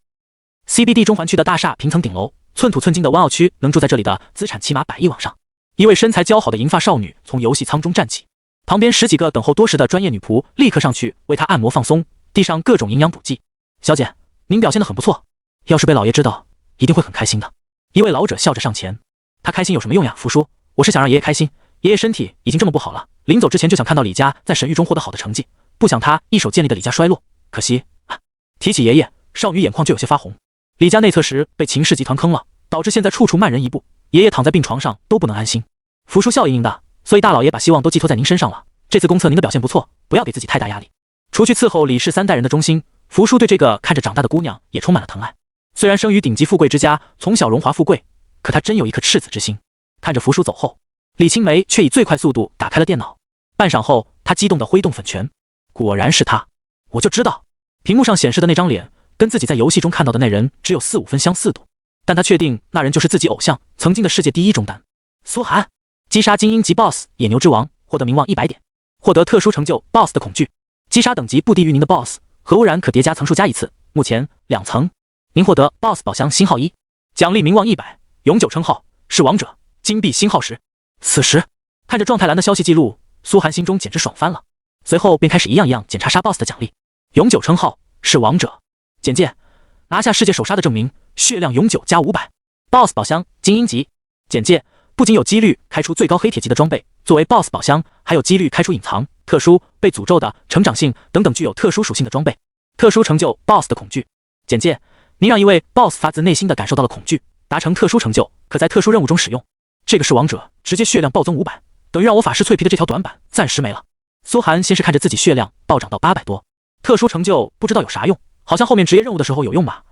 CBD 中环区的大厦平层顶楼，寸土寸金的湾澳区能住在这里的资产起码100亿往上。一位身材姣好的银发少女从游戏舱中站起，旁边10几个等候多时的专业女仆立刻上去为她按摩放松，递上各种营养补剂。小姐，您表现得很不错，要是被老爷知道，一定会很开心的。一位老者笑着上前，他开心有什么用呀？福叔，我是想让爷爷开心，爷爷身体已经这么不好了，临走之前就想看到李家在神域中获得好的成绩，不想他一手建立的李家衰落，可惜啊。提起爷爷，少女眼眶就有些发红。李家内测时被秦氏集团坑了，导致现在处处慢人一步，爷爷躺在病床上都不能安心。福叔笑盈盈的，所以大老爷把希望都寄托在您身上了。这次公测您的表现不错，不要给自己太大压力。除去伺候李氏3代人的忠心，福叔对这个看着长大的姑娘也充满了疼爱。虽然生于顶级富贵之家，从小荣华富贵，可他真有一颗赤子之心。看着福叔走后，李青梅却以最快速度打开了电脑。半晌后，他激动地挥动粉拳，果然是他，我就知道，屏幕上显示的那张脸跟自己在游戏中看到的那人只有4-5分相似度，但他确定那人就是自己偶像，曾经的世界第一中单苏寒。击杀精英级 BOSS 野牛之王，获得名望100点，获得特殊成就 BOSS 的恐惧，击杀等级不低于您的 BOSS， 核污染可叠加层数加1次，目前2层。您获得 BOSS 宝箱星号1，奖励名望100，永久称号是王者，金币星号10。此时看着状态栏的消息记录，苏寒心中简直爽翻了，随后便开始一样一样检查杀 BOSS 的奖励。永久称号是王者，简介拿下世界首杀的证明，血量永久加500。BOSS 宝箱精英级，简介不仅有几率开出最高黑铁级的装备，作为 BOSS 宝箱，还有几率开出隐藏、特殊、被诅咒的、成长性等等具有特殊属性的装备。特殊成就 BOSS 的恐惧，简介您让一位 BOSS 发自内心的感受到了恐惧，达成特殊成就，可在特殊任务中使用。这个是王者，直接血量暴增500，等于让我法师脆皮的这条短板暂时没了。苏寒先是看着自己血量暴涨到800多，特殊成就不知道有啥用，好像后面职业任务的时候有用吧。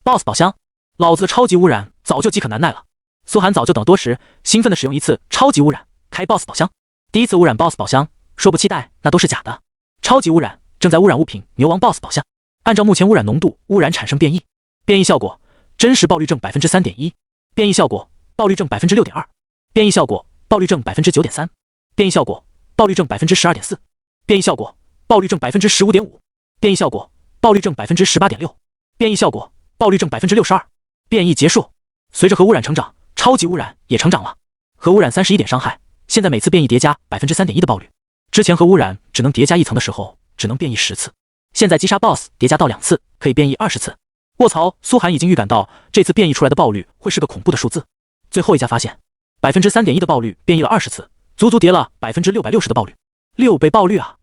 BOSS 宝箱，老子的超级污染早就饥渴难耐了。苏寒早就等了多时，兴奋的使用一次超级污染开 BOSS 宝箱。第一次污染 BOSS 宝箱，说不期待那都是假的。超级污染正在污染物品牛王 BOSS 宝箱，按照目前污染浓度，污染产生变异，变异效果真实爆率正 3.1%， 变异效果爆率正 6.2%， 变异效果爆率正 9.3%， 变异效果爆率正 12.4%， 变异效果爆率正 15.5%， 变异效果爆率正 18.6%， 变异效果爆率正 62%。 变异结束，随着核污染成长，超级污染也成长了。核污染31点伤害，现在每次变异叠加 3.1% 的爆率。之前核污染只能叠加1层的时候，只能变异10次，现在击杀 BOSS 叠加到2次，可以变异20次。卧槽，苏寒已经预感到这次变异出来的爆率会是个恐怖的数字。最后一家发现 3.1% 的爆率变异了20次，足足叠了 660% 的爆率，6倍爆率啊！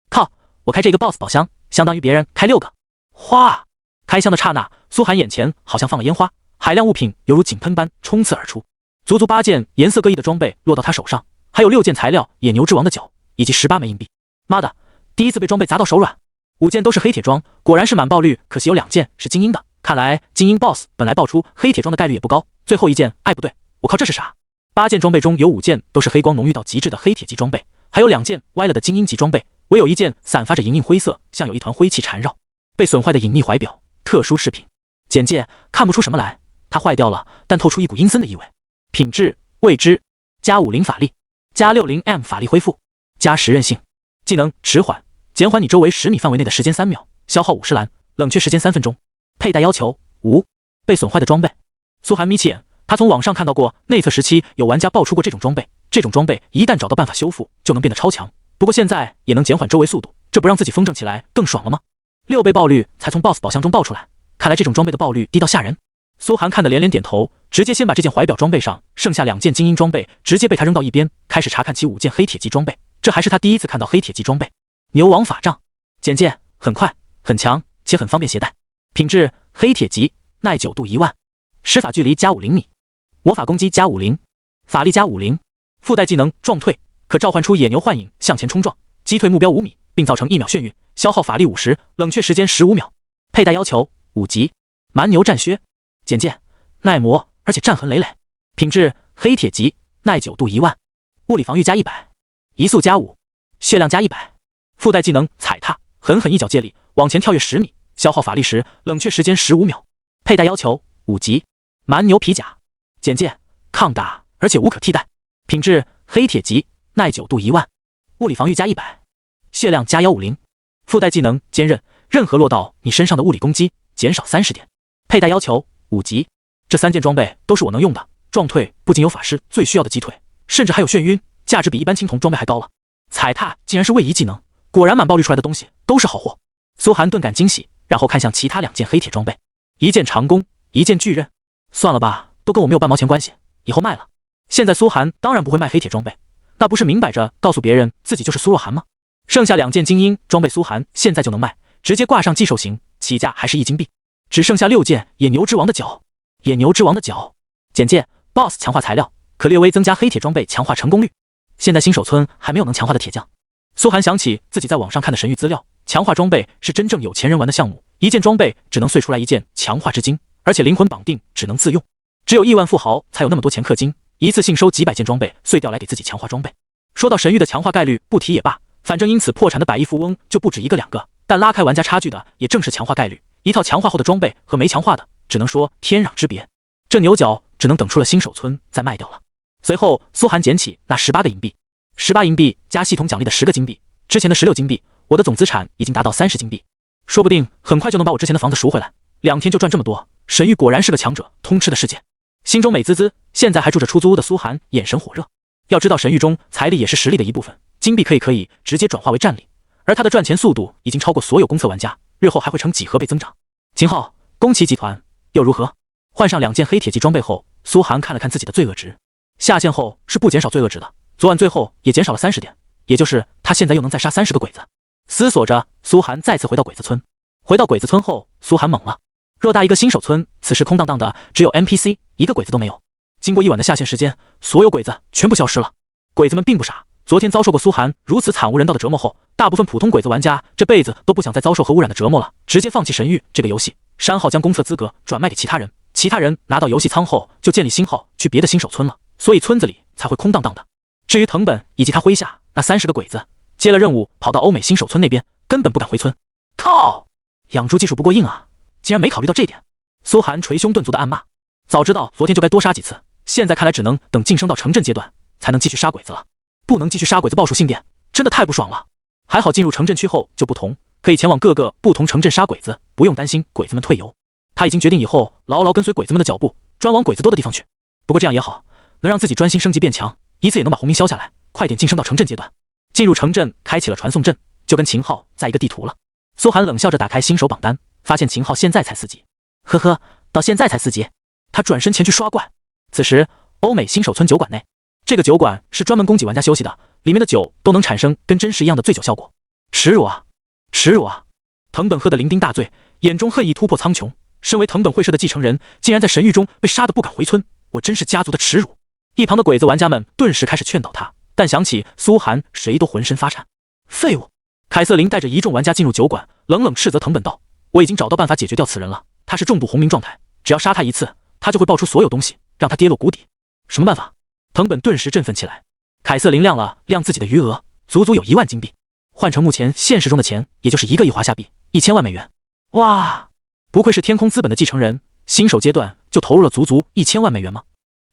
靠，我开这个 BOSS 宝箱相当于别人开6个。哗！开箱的刹那，苏寒眼前好像放了烟花，海量物品犹如井喷般冲刺而出，足足8件颜色各异的装备落到他手上，还有6件材料野牛之王的脚，以及18枚硬币。妈的，第一次被装备砸到手软。5件都是黑铁装，果然是满爆率，可惜有2件是精英的，看来精英 BOSS 本来爆出黑铁装的概率也不高。最后一件，哎不对，我靠这是啥？8件装备中有5件都是黑光浓郁到极致的黑铁级装备，还有2件歪了的精英级装备，唯有1件散发着莹莹灰色，像有一团灰气缠绕，被损坏的隐匿怀表，特殊饰品。简介看不出什么来，它坏掉了，但透出一股阴森的意味。品质未知，加50法力，加60M 法力恢复，加10韧性。技能迟缓，减缓你周围10米范围内的时间3秒，消耗50蓝，冷却时间3分钟。佩戴要求无。被损坏的装备，苏寒眯起眼，他从网上看到过内测时期有玩家爆出过这种装备，这种装备一旦找到办法修复，就能变得超强。不过现在也能减缓周围速度，这不让自己风筝起来更爽了吗？6倍爆率才从 BOSS 宝箱中爆出来，看来这种装备的爆率低到吓人。苏寒看得连连点头，直接先把这件怀表装备上，剩下2件精英装备直接被他扔到一边，开始查看其5件黑铁级装备。这还是他第一次看到黑铁级装备。牛王法杖，简介很快很强且很方便携带，品质黑铁级，耐久度10000，施法距离加50米，魔法攻击加50，法力加50，附带技能撞退，可召唤出野牛幻影向前冲撞，击退目标5米，并造成1秒眩晕，消耗法力50，冷却时间15秒。佩戴要求5级，蛮牛战靴，简介耐磨而且战痕累累，品质黑铁级，耐久度10000，物理防御加100，移速加5，血量加100，附带技能踩踏，狠狠一脚借力往前跳跃10米，消耗法力10，冷却时间15秒。佩戴要求5级，蛮牛皮甲，简介抗打而且无可替代，品质黑铁级，耐久度10000，物理防御加100，血量加150，附带技能坚韧，任何落到你身上的物理攻击减少30点。佩戴要求5级，这3件装备都是我能用的。撞退不仅有法师最需要的击退，甚至还有眩晕，价值比一般青铜装备还高了。踩踏竟然是位移技能，果然满爆率出来的东西都是好货。苏寒顿感惊喜，然后看向其他2件黑铁装备，1件长弓，1件巨刃。算了吧，都跟我没有半毛钱关系，以后卖了。现在苏寒当然不会卖黑铁装备，那不是明摆着告诉别人自己就是苏若寒吗？剩下2件精英装备，苏寒现在就能卖，直接挂上寄售型，起价还是1金币。只剩下6件野牛之王的脚，野牛之王的脚，简介 BOSS 强化材料，可略微增加黑铁装备强化成功率。现在新手村还没有能强化的铁匠。苏寒想起自己在网上看的神域资料，强化装备是真正有钱人玩的项目，1件装备只能碎出来1件强化之金，而且灵魂绑定只能自用，只有亿万富豪才有那么多钱氪金，一次性收几百件装备碎掉来给自己强化装备。说到神域的强化概率不提也罢，反正因此破产的100亿富翁就不止一个两个，但拉开玩家差距的也正是强化概率。一套强化后的装备和没强化的，只能说天壤之别。这牛角只能等出了新手村再卖掉了。随后，苏寒捡起那18个银币，18银币加系统奖励的10个金币，之前的16金币，我的总资产已经达到30金币，说不定很快就能把我之前的房子赎回来。2天就赚这么多，神域果然是个强者通吃的世界。心中美滋滋，现在还住着出租屋的苏寒眼神火热。要知道神域中财力也是实力的一部分，金币可以直接转化为战力，而他的赚钱速度已经超过所有公测玩家，日后还会呈几何倍增长。秦昊、宫崎集团又如何？换上2件黑铁级装备后，苏寒看了看自己的罪恶值，下线后是不减少罪恶值的，昨晚最后也减少了30点，也就是他现在又能再杀30个鬼子。思索着，苏寒再次回到鬼子村。回到鬼子村后，苏寒懵了，偌大一个新手村，此时空荡荡的，只有 NPC 一个鬼子都没有。经过一晚的下线时间，所有鬼子全部消失了。鬼子们并不傻，昨天遭受过苏寒如此惨无人道的折磨后，大部分普通鬼子玩家这辈子都不想再遭受核污染的折磨了，直接放弃神域这个游戏，删号将公测资格转卖给其他人，其他人拿到游戏仓后就建立新号去别的新手村了，所以村子里才会空荡荡的。至于藤本以及他麾下那30个鬼子，接了任务跑到欧美新手村那边，根本不敢回村。靠，养猪技术不过硬啊，竟然没考虑到这点。苏寒捶胸顿足的暗骂，早知道昨天就该多杀几次，现在看来只能等晋升到城镇阶段才能继续杀鬼子了，不能继续杀鬼子报属性店，真的太不爽了。还好进入城镇区后就不同，可以前往各个不同城镇杀鬼子，不用担心鬼子们退游。他已经决定以后牢牢跟随鬼子们的脚步，专往鬼子多的地方去。不过这样也好，能让自己专心升级变强，一次也能把红名消下来，快点晋升到城镇阶段。进入城镇，开启了传送阵，就跟秦昊在一个地图了。苏寒冷笑着打开新手榜单，发现秦昊现在才4级，呵呵，到现在才4级。他转身前去刷怪。此时，欧美新手村酒馆内，这个酒馆是专门供给玩家休息的，里面的酒都能产生跟真实一样的醉酒效果。耻辱啊，耻辱啊！藤本喝得酩酊大醉，眼中恨意突破苍穹。身为藤本会社的继承人，竟然在神域中被杀得不敢回村，我真是家族的耻辱。一旁的鬼子玩家们顿时开始劝导他，但想起苏寒，谁都浑身发颤。废物！凯瑟琳带着一众玩家进入酒馆，冷冷斥责藤本道：“我已经找到办法解决掉此人了，他是重度红名状态，只要杀他一次，他就会爆出所有东西，让他跌落谷底。”什么办法？藤本顿时振奋起来。凯瑟琳亮了亮自己的余额，足足有1万金币，换成目前现实中的钱，也就是1个亿华夏币，1000万美元。哇！不愧是天空资本的继承人，新手阶段就投入了足足1000万美元吗？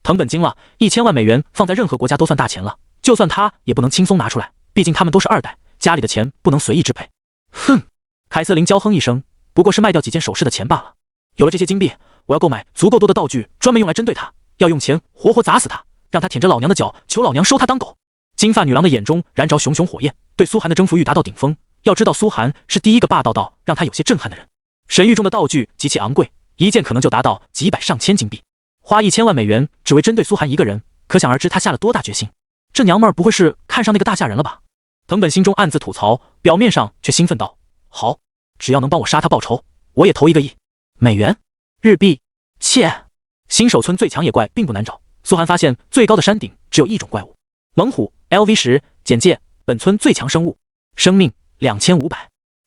藤本惊了，1000万美元放在任何国家都算大钱了，就算他也不能轻松拿出来，毕竟他们都是2代，家里的钱不能随意支配。哼！凯瑟琳娇哼一声，不过是卖掉几件首饰的钱罢了。有了这些金币，我要购买足够多的道具，专门用来针对他，要用钱活活砸死他，让他舔着老娘的脚，求老娘收他当狗。金发女郎的眼中燃着熊熊火焰，对苏寒的征服欲达到顶峰。要知道苏寒是第一个霸道到让他有些震撼的人。神域中的道具极其昂贵，一件可能就达到几百上千金币，花1000万美元只为针对苏寒一个人，可想而知他下了多大决心。这娘们儿不会是看上那个大吓人了吧？藤本心中暗自吐槽，表面上却兴奋道：“好，只要能帮我杀他报仇，我也投1个亿美元、日币。”切！新手村最强野怪并不难找，苏寒发现最高的山顶只有一种怪物——猛虎。LV10简介：本村最强生物，生命2500，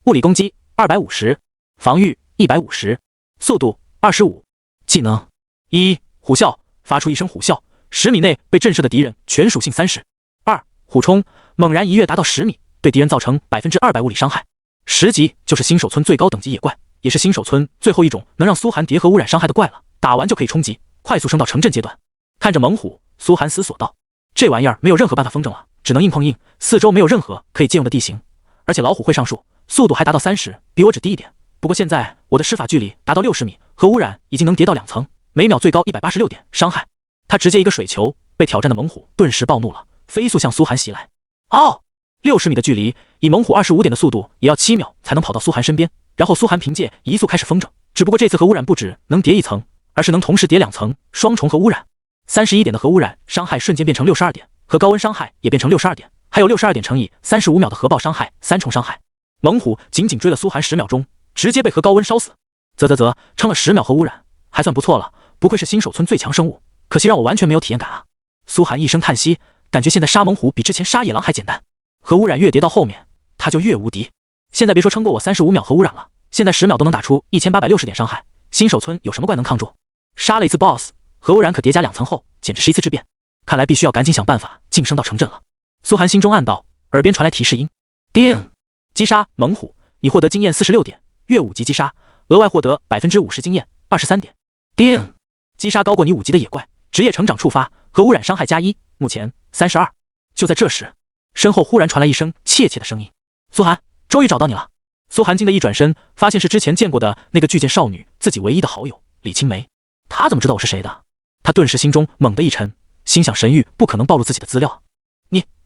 物理攻击250，防御150，速度25。技能1：虎啸，发出一声虎啸，10米内被震慑的敌人全属性30。2：虎冲，猛然一跃达到10米，对敌人造成200%物理伤害。10级就是新手村最高等级野怪，也是新手村最后一种能让苏寒叠合污染伤害的怪了，打完就可以冲击，快速升到城镇阶段。看着猛虎，苏寒思索道：这玩意儿没有任何办法风筝了，只能硬碰硬，四周没有任何可以借用的地形，而且老虎会上树，速度还达到30，比我只低一点。不过现在我的施法距离达到60米，核污染已经能叠到2层，每秒最高186点伤害。他直接一个水球，被挑战的猛虎顿时暴怒了，飞速向苏寒袭来。哦，60米的距离，以猛虎25点的速度，也要7秒才能跑到苏寒身边。然后苏寒凭借移速开始风筝，只不过这次核污染不止能叠1层，而是能同时叠2层，双重核污染。31点的核污染伤害瞬间变成62点，和高温伤害也变成62点，还有62点乘以35秒的核爆伤害，3重伤害。猛虎仅仅追了苏寒10秒钟，直接被核高温烧死。撑了10秒核污染，还算不错了，不愧是新手村最强生物，可惜让我完全没有体验感啊。苏寒一声叹息，感觉现在杀猛虎比之前杀野狼还简单。核污染越叠到后面，他就越无敌。现在别说撑过我35秒核污染了，现在10秒都能打出1860点伤害，新手村有什么怪能抗住？杀了一次 BOSS， 核污染可叠加2层后，简直是一次质变。看来必须要赶紧想办法晋升到城镇了。苏寒心中暗道，耳边传来提示音：叮，击杀猛虎，你获得经验46点，越5级击杀，额外获得50%经验23点。叮，击杀高过你5级的野怪，职业成长触发，核污染伤害+1，目前32。就在这时，身后忽然传来一声怯怯的声音：“苏寒，终于找到你了。”苏寒惊得一转身，发现是之前见过的那个巨剑少女自己唯一的好友李青梅。她怎么知道我是谁的？他顿时心中猛地一沉，心想神域不可能暴露自己的资料。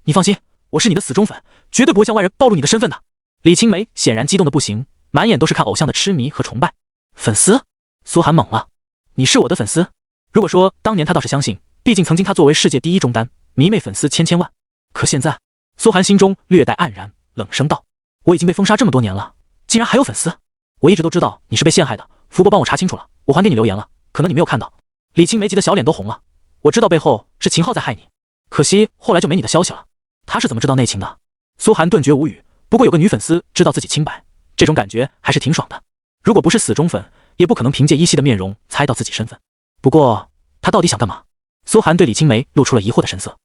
你放心，我是你的死忠粉，绝对不会向外人暴露你的身份的。李青梅显然激动的不行，满眼都是看偶像的痴迷和崇拜。粉丝？苏寒懵了，你是我的粉丝？如果说当年他倒是相信，毕竟曾经他作为世界第一中单，迷妹粉丝千千万。可现在，苏寒心中略带黯然，冷声道：“我已经被封杀这么多年了，竟然还有粉丝？我一直都知道你是被陷害的，福伯帮我查清楚了，我还给你留言了，可能你没有看到。”李青梅急得小脸都红了。我知道背后是秦昊在害你，可惜后来就没你的消息了。他是怎么知道内情的？苏寒顿觉无语，不过有个女粉丝知道自己清白，这种感觉还是挺爽的。如果不是死忠粉，也不可能凭借依稀的面容猜到自己身份。不过他到底想干嘛？苏寒对李青梅露出了疑惑的神色。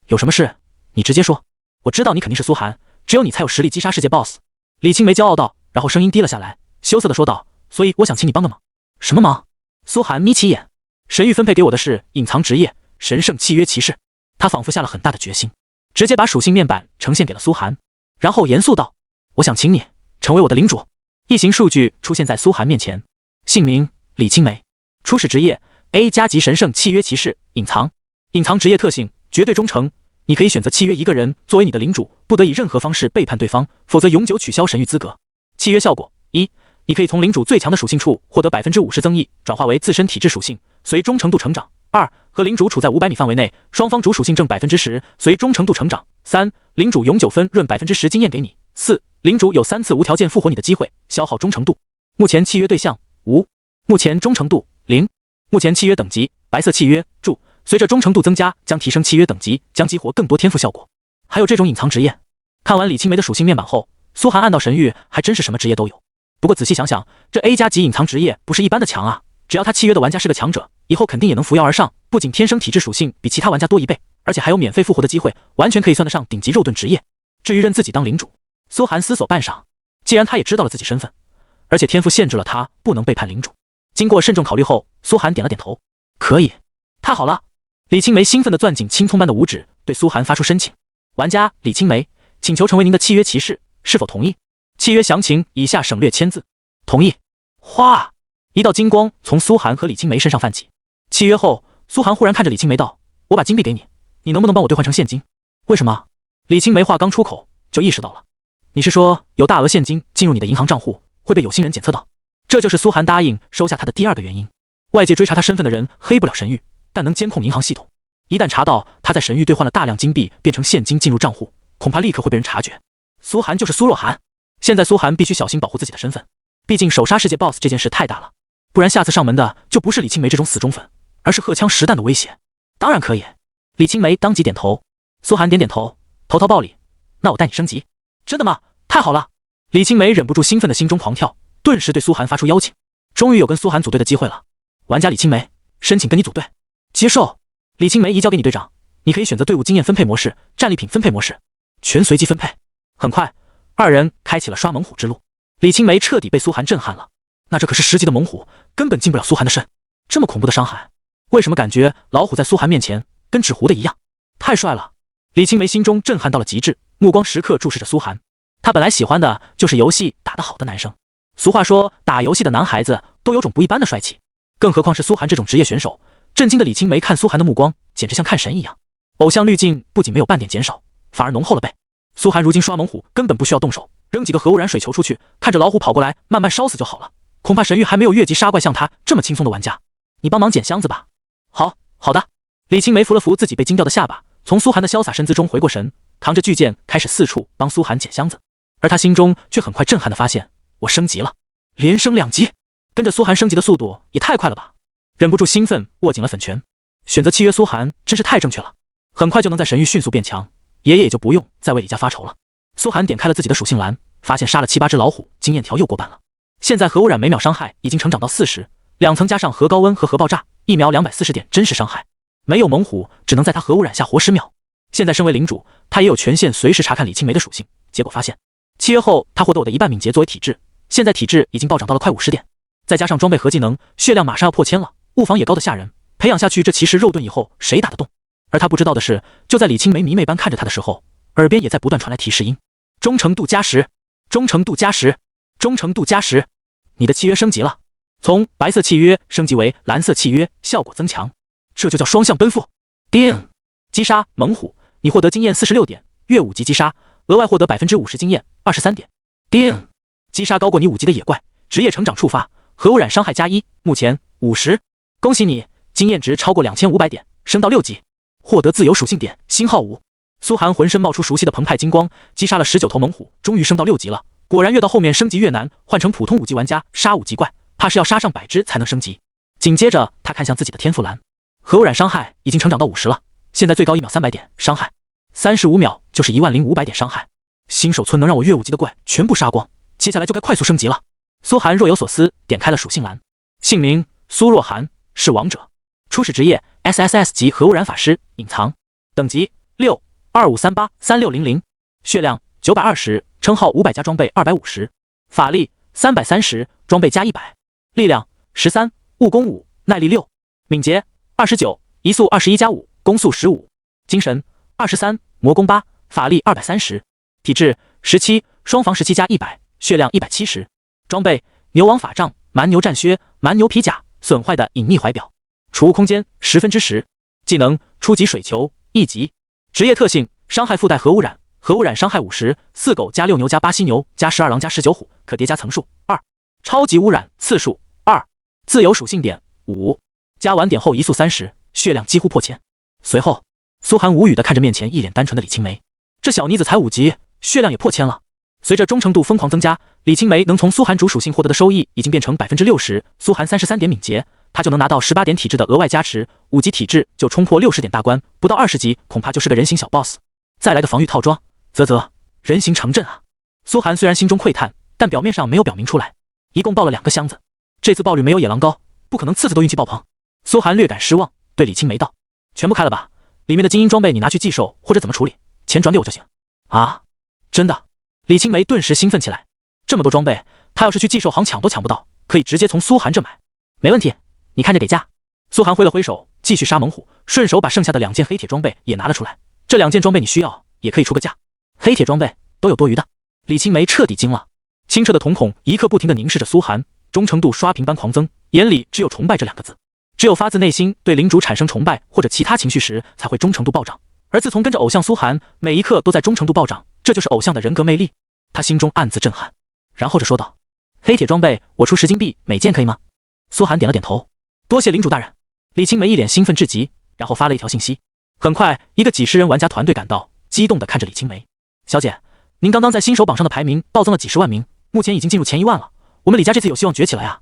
有什么事你直接说，我知道你肯定是苏寒，只有你才有实力击杀世界 BOSS。 李青梅骄傲道，然后声音低了下来，羞涩地说道，所以我想请你帮个忙。什么忙？苏寒眯起眼，神域分配给我的是隐藏职业神圣契约骑士。他仿佛下了很大的决心，直接把属性面板呈现给了苏寒，然后严肃道，我想请你成为我的领主。一行数据出现在苏寒面前，姓名李青梅，初始职业 A 加级神圣契约骑士，隐藏职业特性绝对忠诚，你可以选择契约一个人作为你的领主，不得以任何方式背叛对方，否则永久取消神域资格。契约效果：一，你可以从领主最强的属性处获得50%增益，转化为自身体质属性，随忠诚度成长。二，和领主处在500米范围内，双方主属性正10%，随忠诚度成长。三，领主永久分润10%经验给你。四，领主有3次无条件复活你的机会，消耗忠诚度。目前契约对象无，目前忠诚度0，目前契约等级白色契约注，随着忠诚度增加将提升契约等级，将激活更多天赋效果。还有这种隐藏职业。看完李青梅的属性面板后，苏寒暗道神域还真是什么职业都有。不过仔细想想，这 A 加级隐藏职业不是一般的强啊，只要他契约的玩家是个强者，以后肯定也能扶摇而上，不仅天生体质属性比其他玩家多1倍，而且还有免费复活的机会，完全可以算得上顶级肉盾职业。至于认自己当领主，苏寒思索半晌，既然他也知道了自己身份，而且天赋限制了他不能背叛领主，经过慎重考虑后，苏寒点了点头，可以。太好了！李青梅兴奋地攥紧青葱般的五指，对苏寒发出申请：玩家李青梅，请求成为您的契约骑士，是否同意？契约详情以下省略签字。同意。哗！一道金光从苏寒和李青梅身上泛起。契约后，苏寒忽然看着李青梅道：我把金币给你，你能不能帮我兑换成现金？为什么？李青梅话刚出口就意识到了。你是说有大额现金进入你的银行账户会被有心人检测到？这就是苏寒答应收下他的第二个原因。外界追查他身份的人黑不了神域，但能监控银行系统。一旦查到他在神域兑换了大量金币变成现金进入账户，恐怕立刻会被人察觉。苏寒就是苏若寒，现在苏寒必须小心保护自己的身份，毕竟首杀世界 BOSS 这件事太大了，不然下次上门的就不是李青梅这种死忠粉，而是荷枪实弹的威胁。当然可以。李青梅当即点头。苏寒点点头，投桃报李，那我带你升级。真的吗？太好了！李青梅忍不住兴奋的心中狂跳，顿时对苏寒发出邀请。终于有跟苏寒组队的机会了。玩家李青梅，申请跟你组队。接受。李青梅移交给你队长，你可以选择队伍经验分配模式、战利品分配模式，全随机分配。很快，二人开启了刷猛虎之路。李青梅彻底被苏寒震撼了，那这可是10级的猛虎，根本进不了苏寒的身。这么恐怖的伤害，为什么感觉老虎在苏寒面前跟纸糊的一样？太帅了！李青梅心中震撼到了极致，目光时刻注视着苏寒。她本来喜欢的就是游戏打得好的男生。俗话说，打游戏的男孩子都有种不一般的帅气，更何况是苏寒这种职业选手。震惊的李青梅看苏寒的目光简直像看神一样，偶像滤镜不仅没有半点减少，反而浓厚了倍。苏寒如今刷猛虎根本不需要动手，扔几个核污染水球出去，看着老虎跑过来慢慢烧死就好了。恐怕神域还没有越级杀怪像他这么轻松的玩家。你帮忙捡箱子吧。好的。李青梅扶了扶自己被惊掉的下巴，从苏寒的潇洒身姿中回过神，扛着巨剑开始四处帮苏寒捡箱子。而他心中却很快震撼地发现，我升级了，连升2级，跟着苏寒升级的速度也太快了吧！忍不住兴奋握紧了粉拳。选择契约苏寒真是太正确了，很快就能在神域迅速变强，爷爷也就不用再为李家发愁了。苏寒点开了自己的属性栏，发现杀了7、8只老虎，经验条又过半了。现在核污染每秒伤害已经成长到40，2层加上核高温和核爆炸，1秒240点真实伤害。没有猛虎只能在他核污染下活10秒。现在身为领主，他也有权限随时查看李青梅的属性，结果发现契约后他获得我的1半敏捷作为体质，现在体质已经暴涨到了快50点，再加上装备和技能，血量马上要破1000了，物防也高得吓人。培养下去，这骑士肉盾以后谁打得动？而他不知道的是，就在李青梅迷妹般看着他的时候，耳边也在不断传来提示音：忠诚度加10，忠诚度加10，忠诚度加10。你的契约升级了，从白色契约升级为蓝色契约，效果增强，这就叫双向奔赴。叮！击杀猛虎，你获得经验46点，越5级击杀，额外获得50%经验，23点。叮！击杀高过你5级的野怪，职业成长触发，核污染伤害加1，目前50。恭喜你，经验值超过2500点，升到6级，获得自由属性点星号5。苏寒浑身冒出熟悉的澎湃金光，击杀了19头猛虎，终于升到6级了。果然越到后面升级越难，换成普通5级玩家杀5级怪，怕是要杀上100只才能升级。紧接着他看向自己的天赋栏，核污染伤害已经成长到50了，现在最高1秒300点伤害，35秒就是10500点伤害。新手村能让我越5级的怪全部杀光，接下来就该快速升级了。苏寒若有所思，点开了属性栏，姓名苏若寒，是王者，初始职业 SSS 级核污染法师，隐藏，等级6 2538 3600，血量920，称号500加装备250，法力330，装备加100，力量13，务攻5，耐力6，敏捷29，移速21加5，攻速15，精神23，魔攻8，法力230，体质17，双防17加100，血量170，装备牛王法杖、蛮牛战靴、蛮牛皮甲，损坏的隐秘怀表，储物空间10%，技能初级水球1级，职业特性伤害附带核污染，核污染伤害50，4狗加6牛加8犀牛加12狼加19虎，可叠加层数2，超级污染次数2，自由属性点5，加完点后移速30，血量几乎破1000。随后苏寒无语地看着面前一脸单纯的李青梅，这小妮子才5级，血量也破1000了。随着忠诚度疯狂增加，李青梅能从苏寒主属性获得的收益已经变成60%，苏寒33点敏捷，他就能拿到18点体质的额外加持，5级体质就冲破60点大关，不到20级恐怕就是个人形小 boss。再来个防御套装，啧，人形成阵啊！苏寒虽然心中喟叹，但表面上没有表明出来。一共爆了2个箱子，这次爆率没有野狼高，不可能次次都运气爆棚。苏寒略感失望，对李青梅道：全部开了吧，里面的精英装备你拿去寄售或者怎么处理，钱转给我就行。啊，真的？李青梅顿时兴奋起来，这么多装备，他要是去寄售行抢都抢不到，可以直接从苏寒这买。没问题，你看着给价。苏寒挥了挥手，继续杀猛虎，顺手把剩下的2件黑铁装备也拿了出来。这2件装备你需要，也可以出个价。黑铁装备都有多余的？李青梅彻底惊了，清澈的瞳孔一刻不停地凝视着苏寒，忠诚度刷屏般狂增，眼里只有崇拜这2个字。只有发自内心对领主产生崇拜或者其他情绪时，才会忠诚度暴涨。而自从跟着偶像苏寒，每一刻都在忠诚度暴涨，这就是偶像的人格魅力。他心中暗自震撼，然后着说道：黑铁装备我出10金币每件可以吗？苏寒点了点头，多谢领主大人。李青梅一脸兴奋至极，然后发了一条信息。很快一个几十人玩家团队赶到，激动地看着李青梅，小姐，您刚刚在新手榜上的排名暴增了几10万名，目前已经进入前1万了，我们李家这次有希望崛起来啊。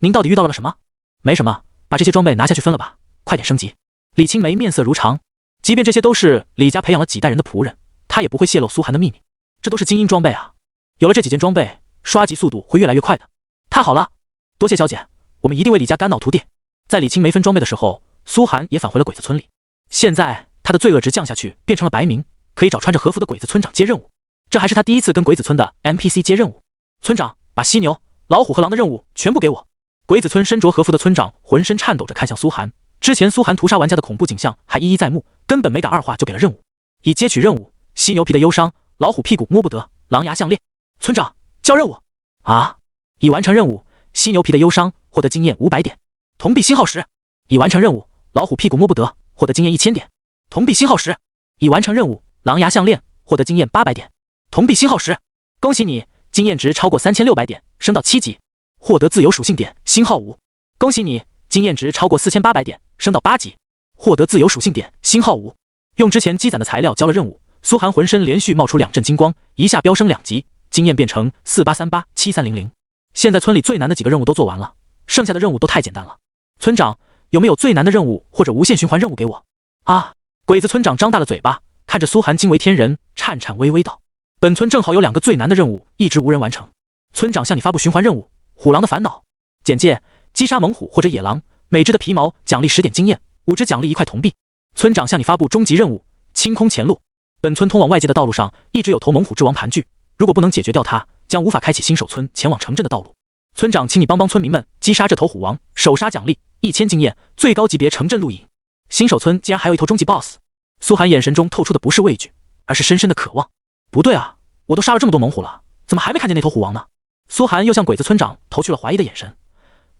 您到底遇到了什么？没什么，把这些装备拿下去分了吧，快点升级。李青梅面色如常，即便这些都是李家培养了几代人的仆人，她也不会泄露苏寒的秘密，这都是精英装备啊，有了这几件装备，刷级速度会越来越快的。太好了，多谢小姐，我们一定为李家肝脑涂地。在李青梅分装备的时候，苏寒也返回了鬼子村里，现在他的罪恶值降下去，变成了白名，可以找穿着和服的鬼子村长接任务。这还是他第一次跟鬼子村的 NPC 接任务。村长，把犀牛、老虎和狼的任务全部给我。鬼子村身着和服的村长浑身颤抖着看向苏寒，之前苏寒屠杀玩家的恐怖景象还一一在目，根本没敢二话就给了任务。已接取任务：犀牛皮的忧伤，老虎屁股摸不得，狼牙项链。村长，交任务啊！已完成任务，犀牛皮的忧伤，获得经验500点，铜币星号10。已完成任务，老虎屁股摸不得，获得经验1000点，铜币星号10。已完成任务，狼牙项链，获得经验800点，铜币星号10。恭喜你，经验值超过3600点，升到7级，获得自由属性点星号5。恭喜你，经验值超过4800点，升到8级，获得自由属性点星号5。用之前积攒的材料交了任务，苏寒浑身连续冒出2阵金光，一下飙升2级，经验变成4838 7300。现在村里最难的几个任务都做完了，剩下的任务都太简单了。村长，有没有最难的任务或者无限循环任务给我啊？鬼子村长张大了嘴巴，看着苏寒惊为天人，颤颤巍巍道：本村正好有2个最难的任务，一直无人完成。村长向你发布循环任务：虎狼的烦恼。简介：击杀猛虎或者野狼，每只的皮毛奖励10点经验，5只奖励1块铜币。村长向你发布终极任务：清空前路。本村通往外界的道路上一直有头猛虎之王盘踞，如果不能解决掉它，将无法开启新手村前往城镇的道路。村长，请你帮村民们击杀这头虎王，首杀奖励1000经验，最高级别城镇录影。新手村竟然还有一头终极 BOSS！ 苏寒眼神中透出的不是畏惧，而是深深的渴望。不对啊，我都杀了这么多猛虎了，怎么还没看见那头虎王呢？苏寒又向鬼子村长投去了怀疑的眼神。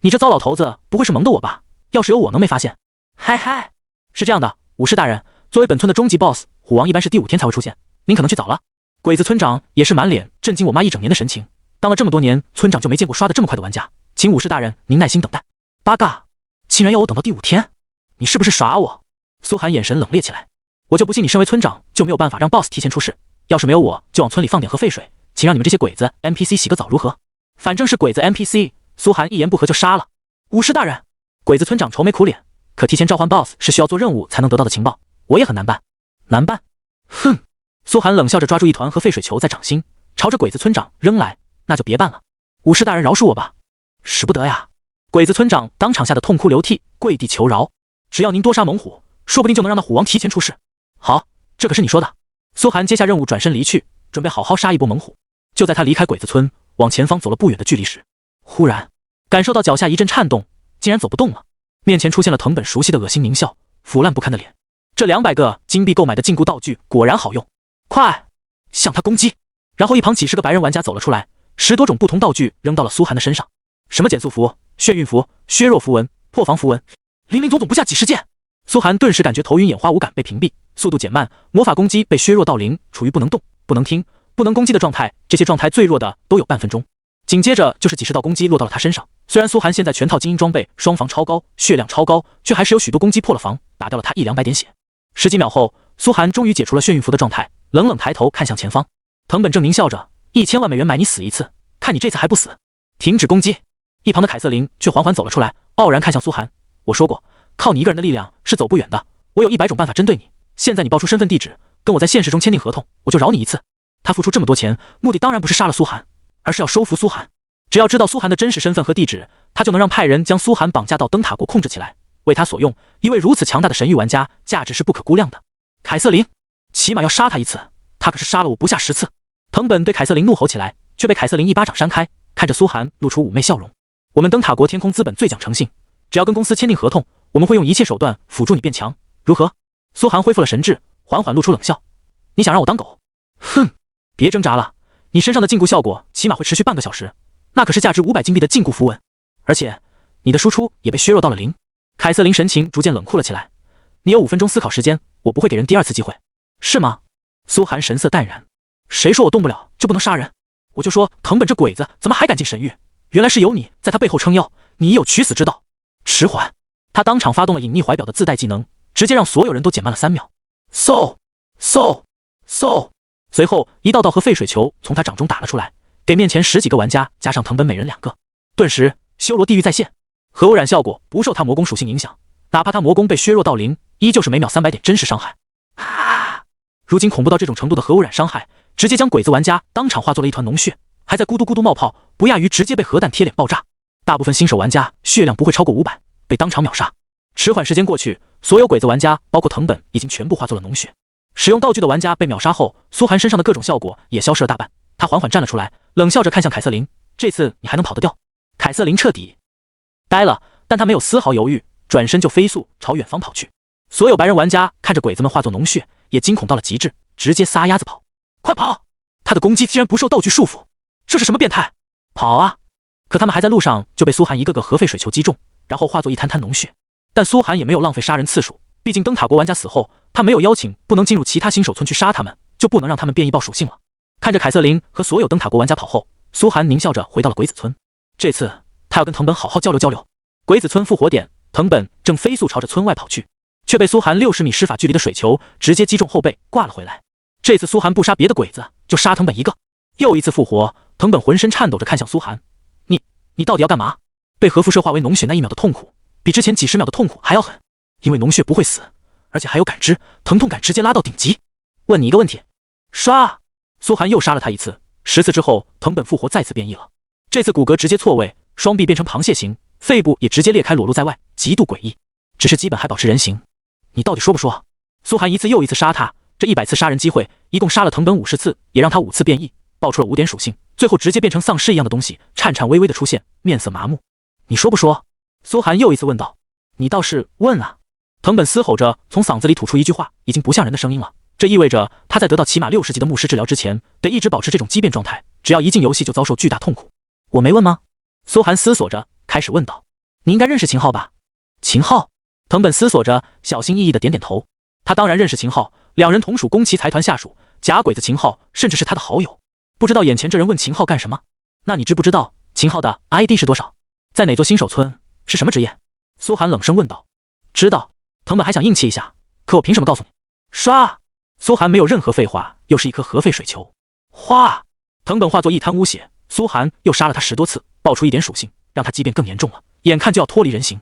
你这糟老头子不会是蒙的我吧？要是有我能没发现？嗨嗨，是这样的，武士大人，作为本村的终极 BOSS， 虎王一般是第5天才会出现，您可能去早了。鬼子村长也是满脸震惊我妈一整年的神情，当了这么多年村长就没见过刷得这么快的玩家，请武士大人您耐心等待。八嘎，竟然要我等到第5天，你是不是耍我？苏寒眼神冷冽起来，我就不信你身为村长就没有办法让 BOSS 提前出世，要是没有我就往村里放点核废水，请让你们这些鬼子 NPC 洗个澡如何？反正是鬼子 NPC， 苏寒一言不合就杀了。武士大人，鬼子村长愁眉苦脸，可提前召唤 BOSS 是需要做任务才能得到的情报，我也很难办。难办？哼！苏寒冷笑着抓住一团核废水球在掌心，朝着鬼子村长扔来，那就别办了。武士大人饶恕我吧，使不得呀！鬼子村长当场吓得痛哭流涕，跪地求饶。只要您多杀猛虎，说不定就能让那虎王提前出世。好，这可是你说的。苏寒接下任务转身离去，准备好好杀一波猛虎。就在他离开鬼子村往前方走了不远的距离时，忽然感受到脚下一阵颤动，竟然走不动了。面前出现了藤本熟悉的恶心狞笑，腐烂不堪的脸。这200个金币购买的禁锢道具果然好用，快向他攻击！然后一旁几十个白人玩家走了出来，10多种不同道具扔到了苏寒的身上，什么减速符、眩晕符、削弱符文、破防符文，林林总总不下几十件。苏寒顿时感觉头晕眼花，五感被屏蔽，速度减慢，魔法攻击被削弱到0，处于不能动、不能听、不能攻击的状态，这些状态最弱的都有半分钟。紧接着就是几十道攻击落到了他身上，虽然苏寒现在全套精英装备，双防超高，血量超高，却还是有许多攻击破了防，打掉了他100-200点血。10几秒后，苏寒终于解除了眩晕符的状态，冷冷抬头看向前方，藤本正狞笑着，1000万美元买你死一次，看你这次还不死！停止攻击！一旁的凯瑟琳却缓缓走了出来，傲然看向苏寒，我说过，靠你一个人的力量是走不远的，我有100种办法针对你，现在你报出身份地址，跟我在现实中签订合同，我就饶你一次。他付出这么多钱，目的当然不是杀了苏寒，而是要收服苏寒。只要知道苏寒的真实身份和地址，他就能让派人将苏寒绑架到灯塔国控制起来，为他所用。一位如此强大的神域玩家，价值是不可估量的。凯瑟琳，起码要杀他一次，他可是杀了我不下10次。藤本对凯瑟琳怒吼起来，却被凯瑟琳一巴掌扇开，看着苏寒露出妩媚笑容。我们灯塔国天空资本最讲诚信，只要跟公司签订合同，我们会用一切手段辅助你变强，如何？苏寒恢复了神智，缓缓露出冷笑，你想让我当狗？哼，别挣扎了，你身上的禁锢效果起码会持续半个小时，那可是价值500金币的禁锢符文，而且你的输出也被削弱到了0。凯瑟琳神情逐渐冷酷了起来，你有5分钟思考时间，我不会给人第2次机会，是吗？苏寒神色淡然，谁说我动不了就不能杀人？我就说藤本这鬼子怎么还敢进神域，原来是有你在他背后撑腰，你已有取死之道。迟缓！他当场发动了隐匿怀表的自带技能，直接让所有人都减慢了3秒。嗖！随后一道道和废水球从他掌中打了出来，给面前10几个玩家加上藤本每人2个，顿时修罗地狱再现。核污染效果不受他魔功属性影响，哪怕他魔功被削弱到0，依旧是每秒300点真实伤害。如今恐怖到这种程度的核污染伤害，直接将鬼子玩家当场化作了一团脓血，还在咕嘟咕嘟冒泡，不亚于直接被核弹贴脸爆炸。大部分新手玩家血量不会超过500，被当场秒杀。迟缓时间过去，所有鬼子玩家包括藤本已经全部化作了脓血。使用道具的玩家被秒杀后，苏寒身上的各种效果也消失了大半。他缓缓站了出来，冷笑着看向凯瑟琳，这次你还能跑得掉？凯瑟琳彻底呆了，但他没有丝毫犹豫，转身就飞速朝远方跑去。所有白人玩家看着鬼子们化作脓血，也惊恐到了极致，直接撒丫子跑！快跑！他的攻击竟然不受道具束缚，这是什么变态？跑啊！可他们还在路上就被苏寒一个个核废水球击中，然后化作一滩滩脓血。但苏寒也没有浪费杀人次数，毕竟灯塔国玩家死后，他没有邀请不能进入其他新手村去杀他们，就不能让他们变异爆属性了。看着凯瑟琳和所有灯塔国玩家跑后，苏寒狞笑着回到了鬼子村。这次他要跟藤本好好交流交流。鬼子村复活点，藤本正飞速朝着村外跑去，却被苏寒60米施法距离的水球直接击中后背，挂了回来。这次苏寒不杀别的鬼子，就杀藤本一个。又一次复活，藤本浑身颤抖着看向苏寒，你到底要干嘛？被核辐射化为脓血那1秒的痛苦，比之前几10秒的痛苦还要狠，因为脓血不会死，而且还有感知，疼痛感直接拉到顶级。问你一个问题，杀！苏寒又杀了他一次，10次之后，藤本复活再次变异了，这次骨骼直接错位，双臂变成螃蟹形，肺部也直接裂开裸露在外，极度诡异，只是基本还保持人形。你到底说不说？苏寒一次又一次杀他，这100次杀人机会，一共杀了藤本50次，也让他5次变异，爆出了5点属性，最后直接变成丧尸一样的东西，颤颤巍巍的出现，面色麻木。你说不说？苏寒又一次问道。你倒是问啊！藤本嘶吼着从嗓子里吐出一句话，已经不像人的声音了。这意味着他在得到起码60级的牧师治疗之前，得一直保持这种畸变状态，只要一进游戏就遭受巨大痛苦。我没问吗？苏寒思索着开始问道。你应该认识秦昊吧？秦昊？藤本思索着，小心翼翼的点点头。他当然认识秦昊，两人同属宫崎财团下属，假鬼子秦昊甚至是他的好友。不知道眼前这人问秦昊干什么？那你知不知道秦昊的 ID 是多少？在哪座新手村？是什么职业？苏寒冷声问道。知道。藤本还想硬气一下，可我凭什么告诉你？刷！苏寒没有任何废话，又是一颗核废水球。哗！藤本化作一滩污血。苏寒又杀了他10多次，爆出1点属性，让他畸变更严重了，眼看就要脱离人形。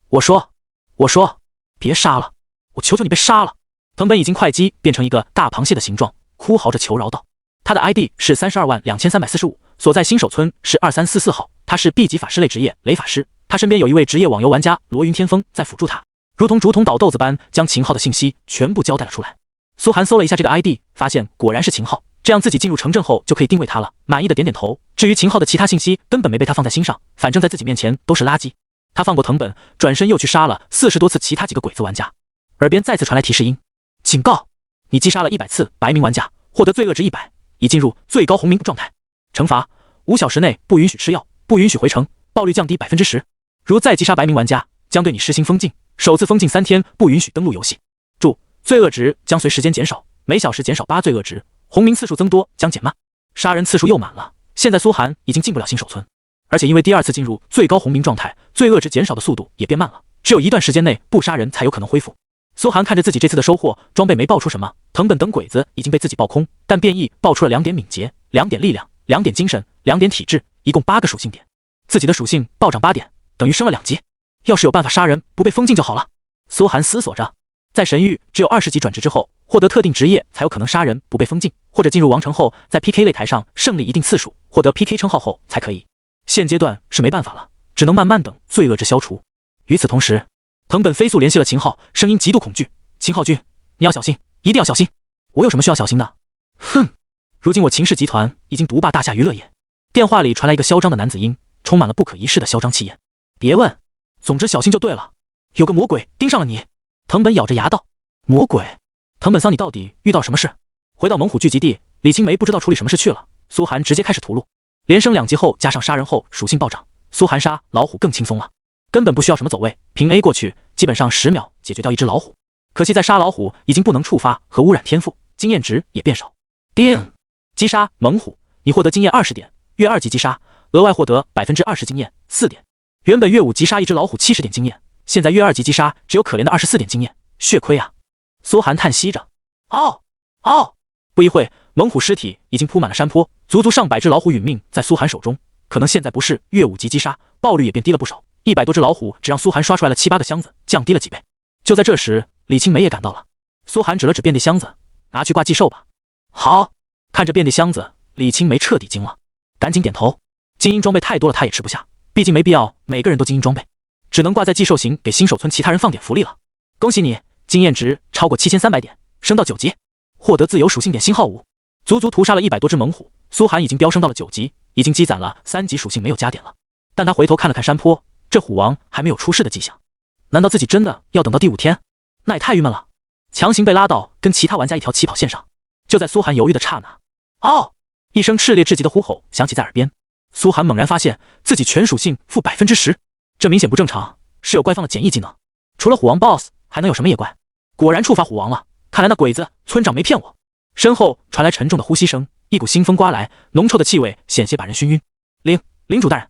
我说，别杀了，我求求你别杀了！藤本已经快击变成一个大螃蟹的形状，哭嚎着求饶道。他的 ID 是322345，所在新手村是2344号，他是 B 级法师类职业雷法师。他身边有一位职业网游玩家罗云天风在辅助他，如同竹筒倒豆子般将秦昊的信息全部交代了出来。苏寒搜了一下这个 ID， 发现果然是秦昊，这样自己进入城镇后就可以定位他了，满意的点点头。至于秦昊的其他信息根本没被他放在心上，反正在自己面前都是垃圾。他放过藤本，转身又去杀了40多次其他几个鬼子玩家。耳边再次传来提示音，警告，你击杀了100次白名玩家，获得罪恶值100，已进入最高红名状态。惩罚：5小时内不允许吃药，不允许回城，爆率降低10%。如再击杀白名玩家，将对你实行封禁，首次封禁3天，不允许登录游戏。注：罪恶值将随时间减少，每小时减少8罪恶值，红名次数增多将减慢。杀人次数又满了，现在苏寒已经进不了新手村，而且因为第2次进入最高红名状态，罪恶值减少的速度也变慢了，只有一段时间内不杀人才有可能恢复。苏寒看着自己这次的收获，装备没爆出什么，藤本等鬼子已经被自己爆空，但变异爆出了2点敏捷、2点力量、2点精神、2点体质，一共8个属性点，自己的属性暴涨8点。等于升了2级，要是有办法杀人不被封禁就好了。苏寒思索着，在神域只有20级转职之后，获得特定职业才有可能杀人不被封禁，或者进入王城后，在 PK 擂台上胜利一定次数，获得 PK 称号后才可以。现阶段是没办法了，只能慢慢等罪恶值消除。与此同时，藤本飞速联系了秦昊，声音极度恐惧：“秦昊君，你要小心，一定要小心。我有什么需要小心的？哼，如今我秦氏集团已经独霸大夏娱乐业。”电话里传来一个嚣张的男子音，充满了不可一世的嚣张气焰。别问，总之小心就对了。有个魔鬼盯上了你。藤本咬着牙道。魔鬼？藤本桑，你到底遇到什么事？回到猛虎聚集地，李青梅不知道处理什么事去了。苏寒直接开始屠戮，连升2级后加上杀人后属性暴涨，苏寒杀老虎更轻松了，根本不需要什么走位，平 A 过去，基本上10秒解决掉一只老虎。可惜在杀老虎已经不能触发和污染天赋，经验值也变少。叮，击杀猛虎，你获得经验20点，越2级击杀，额外获得20%经验4点。原本越5级杀一只老虎70点经验，现在越2级击杀只有可怜的24点经验，血亏啊！苏寒叹息着。嗷嗷！不一会，猛虎尸体已经铺满了山坡，足足上百只老虎殒命在苏寒手中。可能现在不是越5级击杀，爆率也变低了不少，100多只老虎只让苏寒刷出来了7、8个箱子，降低了几倍。就在这时，李青梅也赶到了。苏寒指了指遍地箱子，拿去挂祭兽吧。好。看着遍地箱子，李青梅彻底惊了，赶紧点头。精英装备太多了，她也吃不下。毕竟没必要每个人都精英装备，只能挂在寄售型给新手村其他人放点福利了。恭喜你，经验值超过7300点，升到9级，获得自由属性点星号5。足足屠杀了100多只猛虎，苏寒已经飙升到了9级，已经积攒了3级属性没有加点了。但他回头看了看山坡，这虎王还没有出世的迹象，难道自己真的要等到第5天？那也太郁闷了，强行被拉到跟其他玩家一条起跑线上。就在苏寒犹豫的刹那，嗷！一声炽烈至极的呼吼响起在耳边。苏寒猛然发现自己全属性负10%，这明显不正常，是有怪方的简易技能。除了虎王 BOSS 还能有什么野怪？果然触发虎王了，看来那鬼子村长没骗我。身后传来沉重的呼吸声，一股腥风刮来，浓臭的气味险些把人熏晕。领主大人，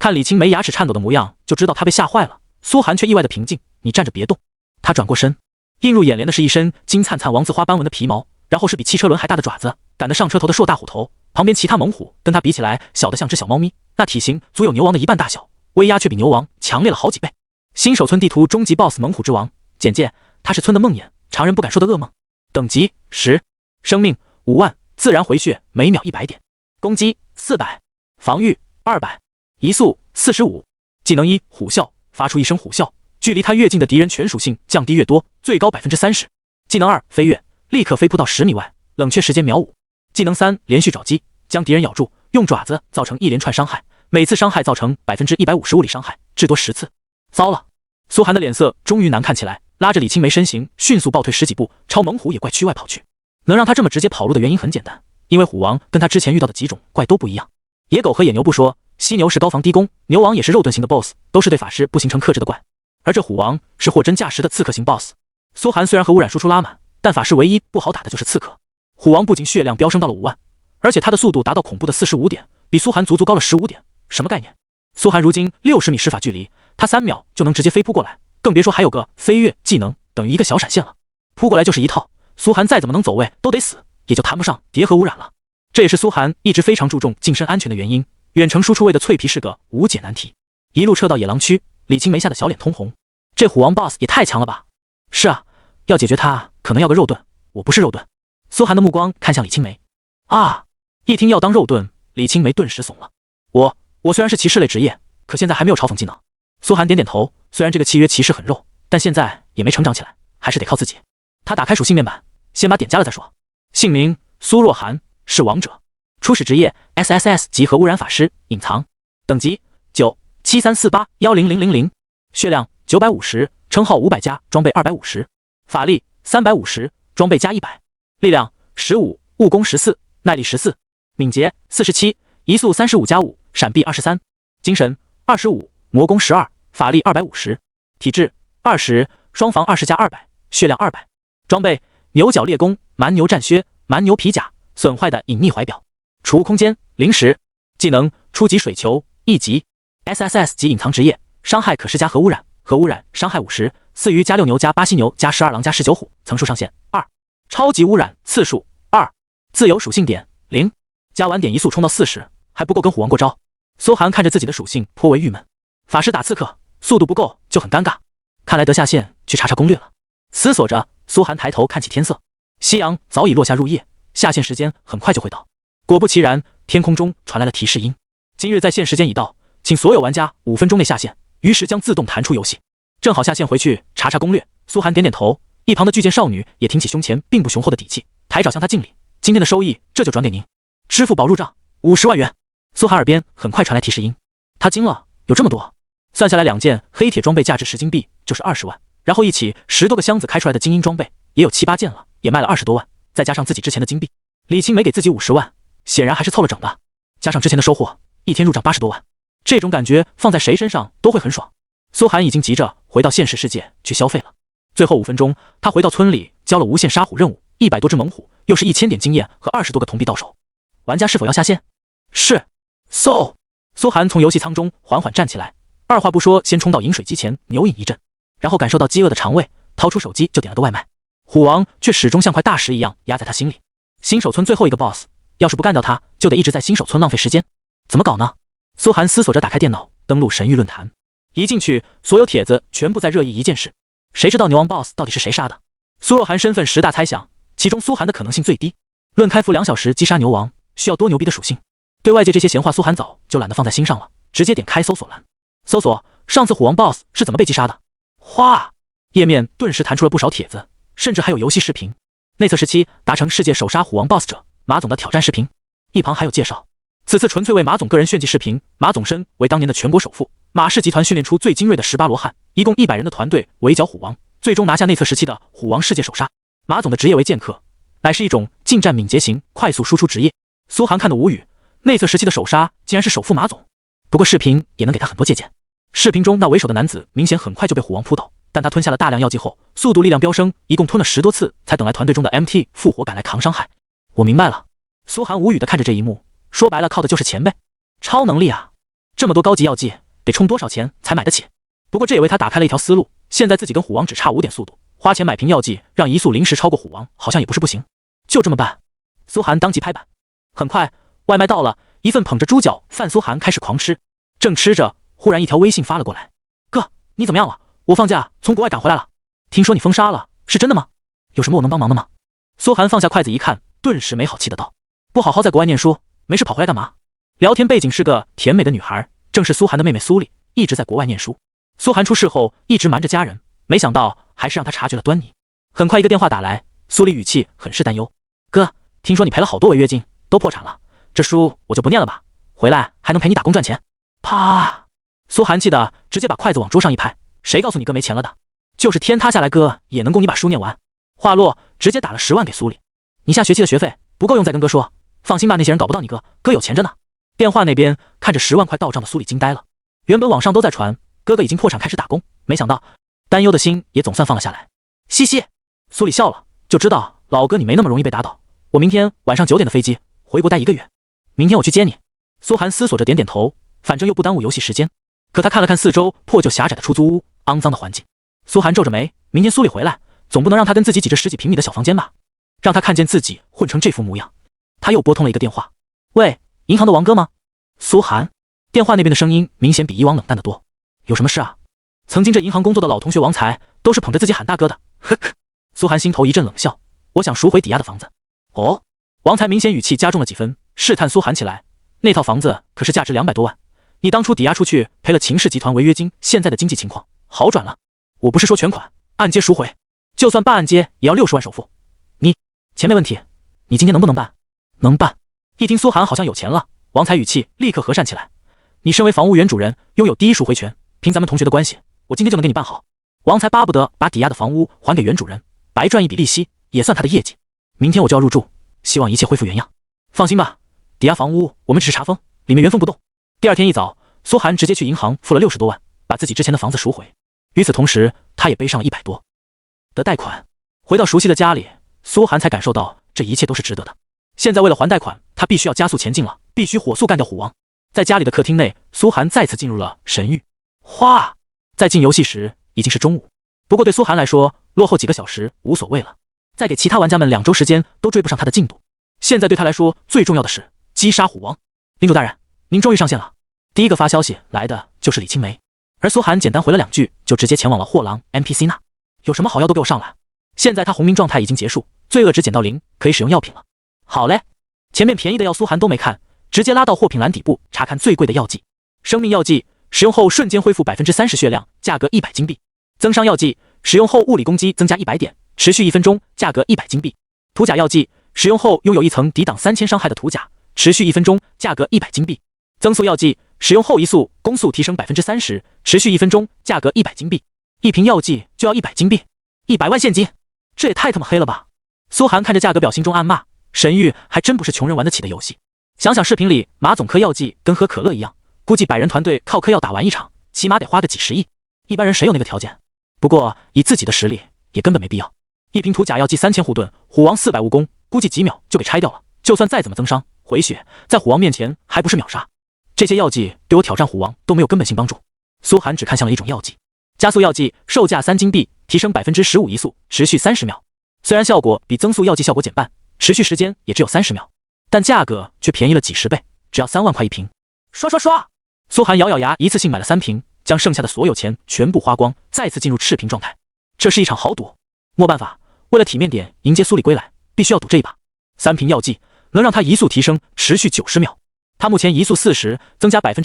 看李青梅牙齿颤抖的模样，就知道她被吓坏了。苏寒却意外的平静，你站着别动。他转过身，映入眼帘的是一身金灿灿王字花斑纹的皮毛，然后是比汽车轮还大的爪子，赶得上车头的硕大虎头。旁边其他猛虎跟他比起来，小得像只小猫咪，那体型足有牛王的1半大小，威压却比牛王强烈了好几倍。新手村地图终极 BOSS 猛虎之王，简介：他是村的梦魇，常人不敢说的噩梦。等级10，生命5万，自然回血每秒100点，攻击400，防御200，移速45。技能1虎啸，发出一声虎啸，距离他越近的敌人全属性降低越多，最高30%。技能2飞跃，立刻飞扑到10米外，冷却时间秒5。技能3连续爪击，将敌人咬住，用爪子造成一连串伤害，每次伤害造成150%物理伤害，至多10次。糟了！苏寒的脸色终于难看起来，拉着李青梅身形迅速暴退10几步，朝猛虎野怪区外跑去。能让他这么直接跑路的原因很简单，因为虎王跟他之前遇到的几种怪都不一样。野狗和野牛不说，犀牛是高防低攻，牛王也是肉盾型的 BOSS， 都是对法师不形成克制的怪。而这虎王是货真价实的刺客型 BOSS。苏寒虽然和污染输出拉满，但法师唯一不好打的就是刺客。虎王不仅血量飙升到了5万，而且他的速度达到恐怖的45点，比苏寒足足高了15点。什么概念？苏寒如今60米施法距离，他3秒就能直接飞扑过来，更别说还有个飞跃技能，等于一个小闪现了。扑过来就是一套，苏寒再怎么能走位都得死，也就谈不上叠和污染了。这也是苏寒一直非常注重近身安全的原因。远程输出位的脆皮是个无解难题。一路撤到野狼区，李青梅吓得小脸通红。这虎王 BOSS 也太强了吧！是啊，要解决他可能要个肉盾，我不是肉盾。苏寒的目光看向李青梅。啊！一听要当肉盾，李青梅顿时怂了。我虽然是骑士类职业，可现在还没有嘲讽技能。苏寒点点头，虽然这个契约骑士很肉，但现在也没成长起来，还是得靠自己。他打开属性面板，先把点加了再说。姓名苏若涵，是王者。初始职业 SSS 级核污染法师，隐藏。等级9 7348100000。血量950，称号500加，装备250。法力350，装备加100。力量15，物攻14，耐力14，敏捷47，移速35加5，闪避23，精神25，魔攻12，法力250，体质20，双防20加200，血量200。装备牛角猎弓，蛮牛战靴，蛮牛皮甲，损坏的隐匿怀表。储物空间0时。技能初级水球1级。SSS 级隐藏职业，伤害可施加核污染，核污染伤害50，4鱼加6牛加巴西牛加12狼加19虎，层数上限2。超级污染次数2。自由属性点0。加完点移速冲到40，还不够跟虎王过招。苏寒看着自己的属性颇为郁闷，法师打刺客速度不够就很尴尬，看来得下线去查查攻略了。思索着，苏寒抬头看起天色，夕阳早已落下入夜，下线时间很快就会到。果不其然，天空中传来了提示音：今日在线时间已到，请所有玩家5分钟内下线，于是将自动弹出游戏。正好下线回去查查攻略。苏寒点点头，一旁的巨剑少女也挺起胸前并不雄厚的底气，抬脚向他敬礼：今天的收益这就转给您，支付宝入账50万元。苏寒耳边很快传来提示音，他惊了，有这么多？算下来2件黑铁装备价值10金币就是20万，然后一起10多个箱子开出来的精英装备也有7、8件了，也卖了20多万，再加上自己之前的金币，李青梅给自己50万，显然还是凑了整的，加上之前的收获，一天入账80多万，这种感觉放在谁身上都会很爽。苏寒已经急着回到现实世界去消费了。最后5分钟，他回到村里交了无限杀虎任务，100多只猛虎，又是1000点经验和20多个铜币到手。玩家是否要下线？是。So， 苏寒从游戏舱中缓缓站起来，二话不说，先冲到饮水机前牛饮一阵，然后感受到饥饿的肠胃，掏出手机就点了个外卖。虎王却始终像块大石一样压在他心里。新手村最后一个 BOSS， 要是不干掉他，就得一直在新手村浪费时间，怎么搞呢？苏寒思索着，打开电脑，登录神域论坛。一进去，所有帖子全部在热议一件事：谁知道牛王 BOSS 到底是谁杀的？苏若涵身份10大猜想，其中苏寒的可能性最低。论开服2小时击杀牛王，需要多牛逼的属性？对外界这些闲话，苏寒早就懒得放在心上了，直接点开搜索栏，搜索上次虎王 BOSS 是怎么被击杀的。哗，页面顿时弹出了不少帖子，甚至还有游戏视频。内测17达成世界首杀虎王 BOSS 者马总的挑战视频，一旁还有介绍，此次纯粹为马总个人炫技视频。马总身为当年的全国首富，马氏集团训练出最精锐的18罗汉，一共100人的团队围剿虎王，最终拿下内测17的虎王世界首杀。马总的职业为剑客，乃是一种近战敏捷型快速输出职业。苏寒看得无语，内测17的首杀竟然是首富马总。不过视频也能给他很多借鉴。视频中那为首的男子明显很快就被虎王扑倒，但他吞下了大量药剂后，速度力量飙升，一共吞了10多次，才等来团队中的 MT 复活赶来扛伤害。我明白了。苏寒无语地看着这一幕，说白了靠的就是钱呗，超能力啊！这么多高级药剂得充多少钱才买得起？不过这也为他打开了一条思路，现在自己跟虎王只差5点速度，花钱买瓶药剂让移速临时超过虎王，好像也不是不行。就这么办。苏寒当即拍板。很快外卖到了，一份捧着猪脚饭，苏寒开始狂吃。正吃着，忽然一条微信发了过来：哥，你怎么样了？我放假从国外赶回来了，听说你封杀了，是真的吗？有什么我能帮忙的吗？苏寒放下筷子一看，顿时没好气的道：不好好在国外念书，没事跑回来干嘛？聊天背景是个甜美的女孩，正是苏寒的妹妹苏丽，一直在国外念书。苏寒出事后一直瞒着家人，没想到还是让她察觉了端倪。很快一个电话打来，苏黎语气很是担忧：“哥，听说你赔了好多违约金，都破产了，这书我就不念了吧，回来还能陪你打工赚钱。”啪！苏寒气得直接把筷子往桌上一拍：“谁告诉你哥没钱了的？就是天塌下来，哥也能供你把书念完。”话落，直接打了10万给苏黎：“你下学期的学费不够用，再跟哥说。放心吧，那些人搞不到你哥，哥有钱着呢。”电话那边看着10万块到账的苏黎惊呆了。原本网上都在传哥哥已经破产开始打工，没想到担忧的心也总算放了下来。嘻嘻，苏黎笑了，就知道老哥你没那么容易被打倒。我明天晚上9点的飞机回国待1个月，明天我去接你。苏寒思索着点点头，反正又不耽误游戏时间。可他看了看四周破旧狭窄的出租屋，肮脏的环境。苏寒皱着眉，明天苏黎回来，总不能让他跟自己挤着10几平米的小房间吧？让他看见自己混成这副模样。他又拨通了一个电话：“喂，银行的王哥吗？”苏寒。电话那边的声音明显比以往冷淡得多。“有什么事啊？”曾经这银行工作的老同学王才都是捧着自己喊大哥的。呵呵。苏寒心头一阵冷笑：“我想赎回抵押的房子。”哦。王才明显语气加重了几分，试探苏寒起来：“那套房子可是价值200多万，你当初抵押出去赔了秦氏集团违约金，现在的经济情况好转了。我不是说全款，按揭赎回，就算办按揭也要60万首付。你钱没问题，你今天能不能办？”“能办。”一听苏寒好像有钱了，王才语气立刻和善起来：“你身为房屋原主人，拥有第一赎回权，凭咱们同学的关系，我今天就能给你办好。”王才巴不得把抵押的房屋还给原主人，白赚一笔利息，也算他的业绩。明天我就要入住，希望一切恢复原样。放心吧，抵押房屋我们只是查封，里面原封不动。第二天一早，苏寒直接去银行付了60多万，把自己之前的房子赎回。与此同时，他也背上了100多的贷款。回到熟悉的家里，苏寒才感受到这一切都是值得的。现在为了还贷款，他必须要加速前进了，必须火速干掉虎王。在家里的客厅内，苏寒再次进入了神域。哗！在进游戏时已经是中午，不过对苏寒来说，落后几个小时无所谓了。再给其他玩家们2周时间都追不上他的进度。现在对他来说最重要的是击杀虎王。领主大人，您终于上线了。第一个发消息来的就是李青梅，而苏寒简单回了2句，就直接前往了货郎 NPC 那。有什么好药都给我上来。现在他红名状态已经结束，罪恶值减到0，可以使用药品了。好嘞，前面便宜的药苏寒都没看，直接拉到货品栏底部查看最贵的药剂。生命药剂，使用后瞬间恢复30%血量，价格100金币。增伤药剂，使用后物理攻击增加100点，持续1分钟，价格100金币。土甲药剂，使用后拥有一层抵挡3000伤害的土甲，持续1分钟，价格100金币。增速药剂，使用后一速攻速提升30%，持续1分钟，价格100金币。一瓶药剂就要100金币，100万现金，这也太他妈黑了吧！苏寒看着价格表，心中暗骂：神域还真不是穷人玩得起的游戏。想想视频里马总嗑药剂跟喝可乐一样，估计100人团队靠嗑药打完一场，起码得花个几十亿，一般人谁有那个条件？不过以自己的实力，也根本没必要。一瓶土甲药剂3000护盾，虎王400蜈蚣，估计几秒就给拆掉了。就算再怎么增伤回血，在虎王面前还不是秒杀。这些药剂对我挑战虎王都没有根本性帮助。苏寒只看向了一种药剂，加速药剂，售价3金币，提升15%移速，持续30秒。虽然效果比增速药剂效果减半，持续时间也只有30秒，但价格却便宜了几十倍，只要3万块一瓶。刷刷刷！苏寒咬咬牙，一次性买了3瓶，将剩下的所有钱全部花光，再次进入赤贫状态。这是一场豪赌，没办法，为了体面点迎接苏里归来，必须要赌这一把。3瓶药剂能让他移速提升，持续90秒。他目前移速40，增加15%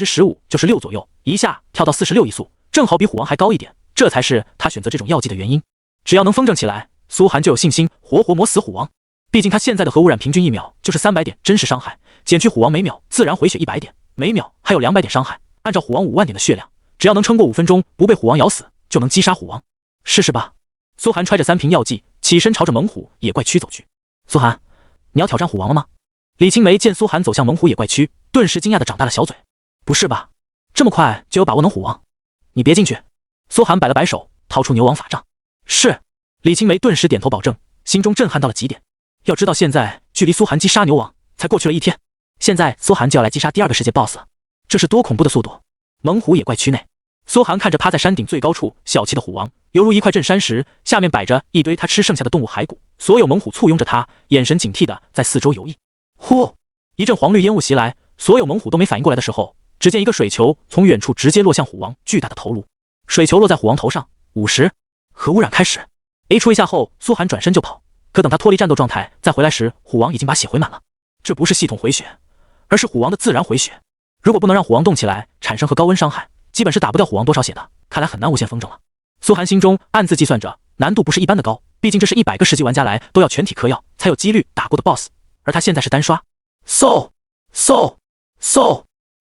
就是6左右，一下跳到46移速，正好比虎王还高一点，这才是他选择这种药剂的原因。只要能风正起来，苏寒就有信心活活磨死虎王。毕竟他现在的核污染平均1秒就是300点真实伤害，减去虎王每秒自然回血100点，每秒还有200点伤害。按照虎王5万点的血量，只要能撑过5分钟不被虎王咬死，就能击杀虎王。试试吧。苏寒揣着3瓶药剂，起身朝着猛虎野怪区走去。苏寒，你要挑战虎王了吗？李青梅见苏寒走向猛虎野怪区，顿时惊讶地长大了小嘴。不是吧，这么快就有把握能虎王？你别进去。苏寒摆了摆手，掏出牛王法杖。是。李青梅顿时点头保证，心中震撼到了极点。要知道现在距离苏寒击杀牛王才过去了1天，现在苏寒就要来击杀第2个世界 BOSS 了，这是多恐怖的速度！猛虎野怪区内，苏寒看着趴在山顶最高处小气的虎王，犹如一块镇山石，下面摆着一堆他吃剩下的动物骸骨。所有猛虎簇拥着他，眼神警惕地在四周游弋。呼！一阵黄绿烟雾袭来，所有猛虎都没反应过来的时候，只见一个水球从远处直接落向虎王巨大的头颅。水球落在虎王头上，50，核污染开始。A 出一下后，苏寒转身就跑，可等他脱离战斗状态再回来时，虎王已经把血回满了。这不是系统回血，而是虎王的自然回血。如果不能让虎王动起来，产生和高温伤害，基本是打不掉虎王多少血的。看来很难无限风筝了。苏寒心中暗自计算着，难度不是一般的高，毕竟这是100个10级玩家来都要全体嗑药才有几率打过的 BOSS， 而他现在是单刷。嗖！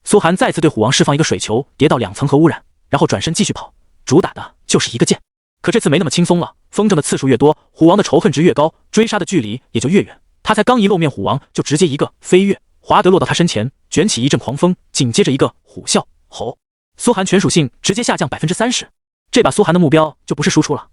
苏寒再次对虎王释放一个水球，叠到2层核污染，然后转身继续跑，主打的就是一个键。可这次没那么轻松了，风筝的次数越多，虎王的仇恨值越高，追杀的距离也就越远。他才刚一露面，虎王就直接一个飞跃，华德落到他身前，卷起一阵狂风，紧接着一个虎啸吼，苏寒全属性直接下降 30%。这把苏寒的目标就不是输出了，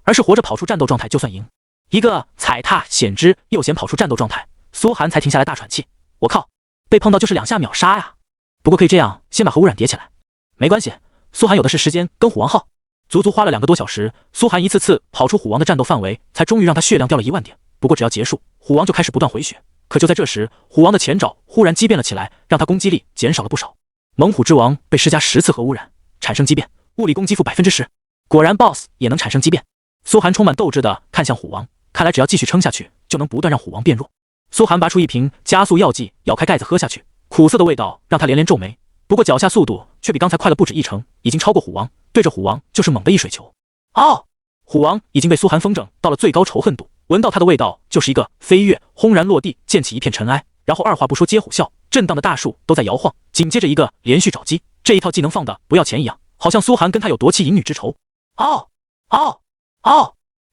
而是活着跑出战斗状态就算赢。一个踩踏险之又险跑出战斗状态，苏寒才停下来大喘气。我靠，被碰到就是2下秒杀呀！不过可以这样，先把核污染叠起来。没关系，苏寒有的是时间跟虎王耗。足足花了2个多小时，苏寒一次次跑出虎王的战斗范围，才终于让他血量掉了1万点。不过只要结束，虎王就开始不断回血。可就在这时，虎王的前爪忽然畸变了起来，让他攻击力减少了不少。猛虎之王被施加10次核污染，产生畸变，物理攻击负 10%。果然 BOSS 也能产生畸变。苏寒充满斗志地看向虎王，看来只要继续撑下去，就能不断让虎王变弱。苏寒拔出一瓶加速药剂，咬开盖子喝下去，苦涩的味道让他连连皱眉。不过脚下速度却比刚才快了不止1成，已经超过虎王，对着虎王就是猛的一水球。哦，虎王已经被苏寒风筝到了最高仇恨度，闻到他的味道就是一个飞跃，轰然落地，溅起一片尘埃，然后二话不说接虎啸，震荡的大树都在摇晃，紧接着一个连续爪击，这一套技能放的不要钱一样，好像苏寒跟他有夺妻淫女之仇。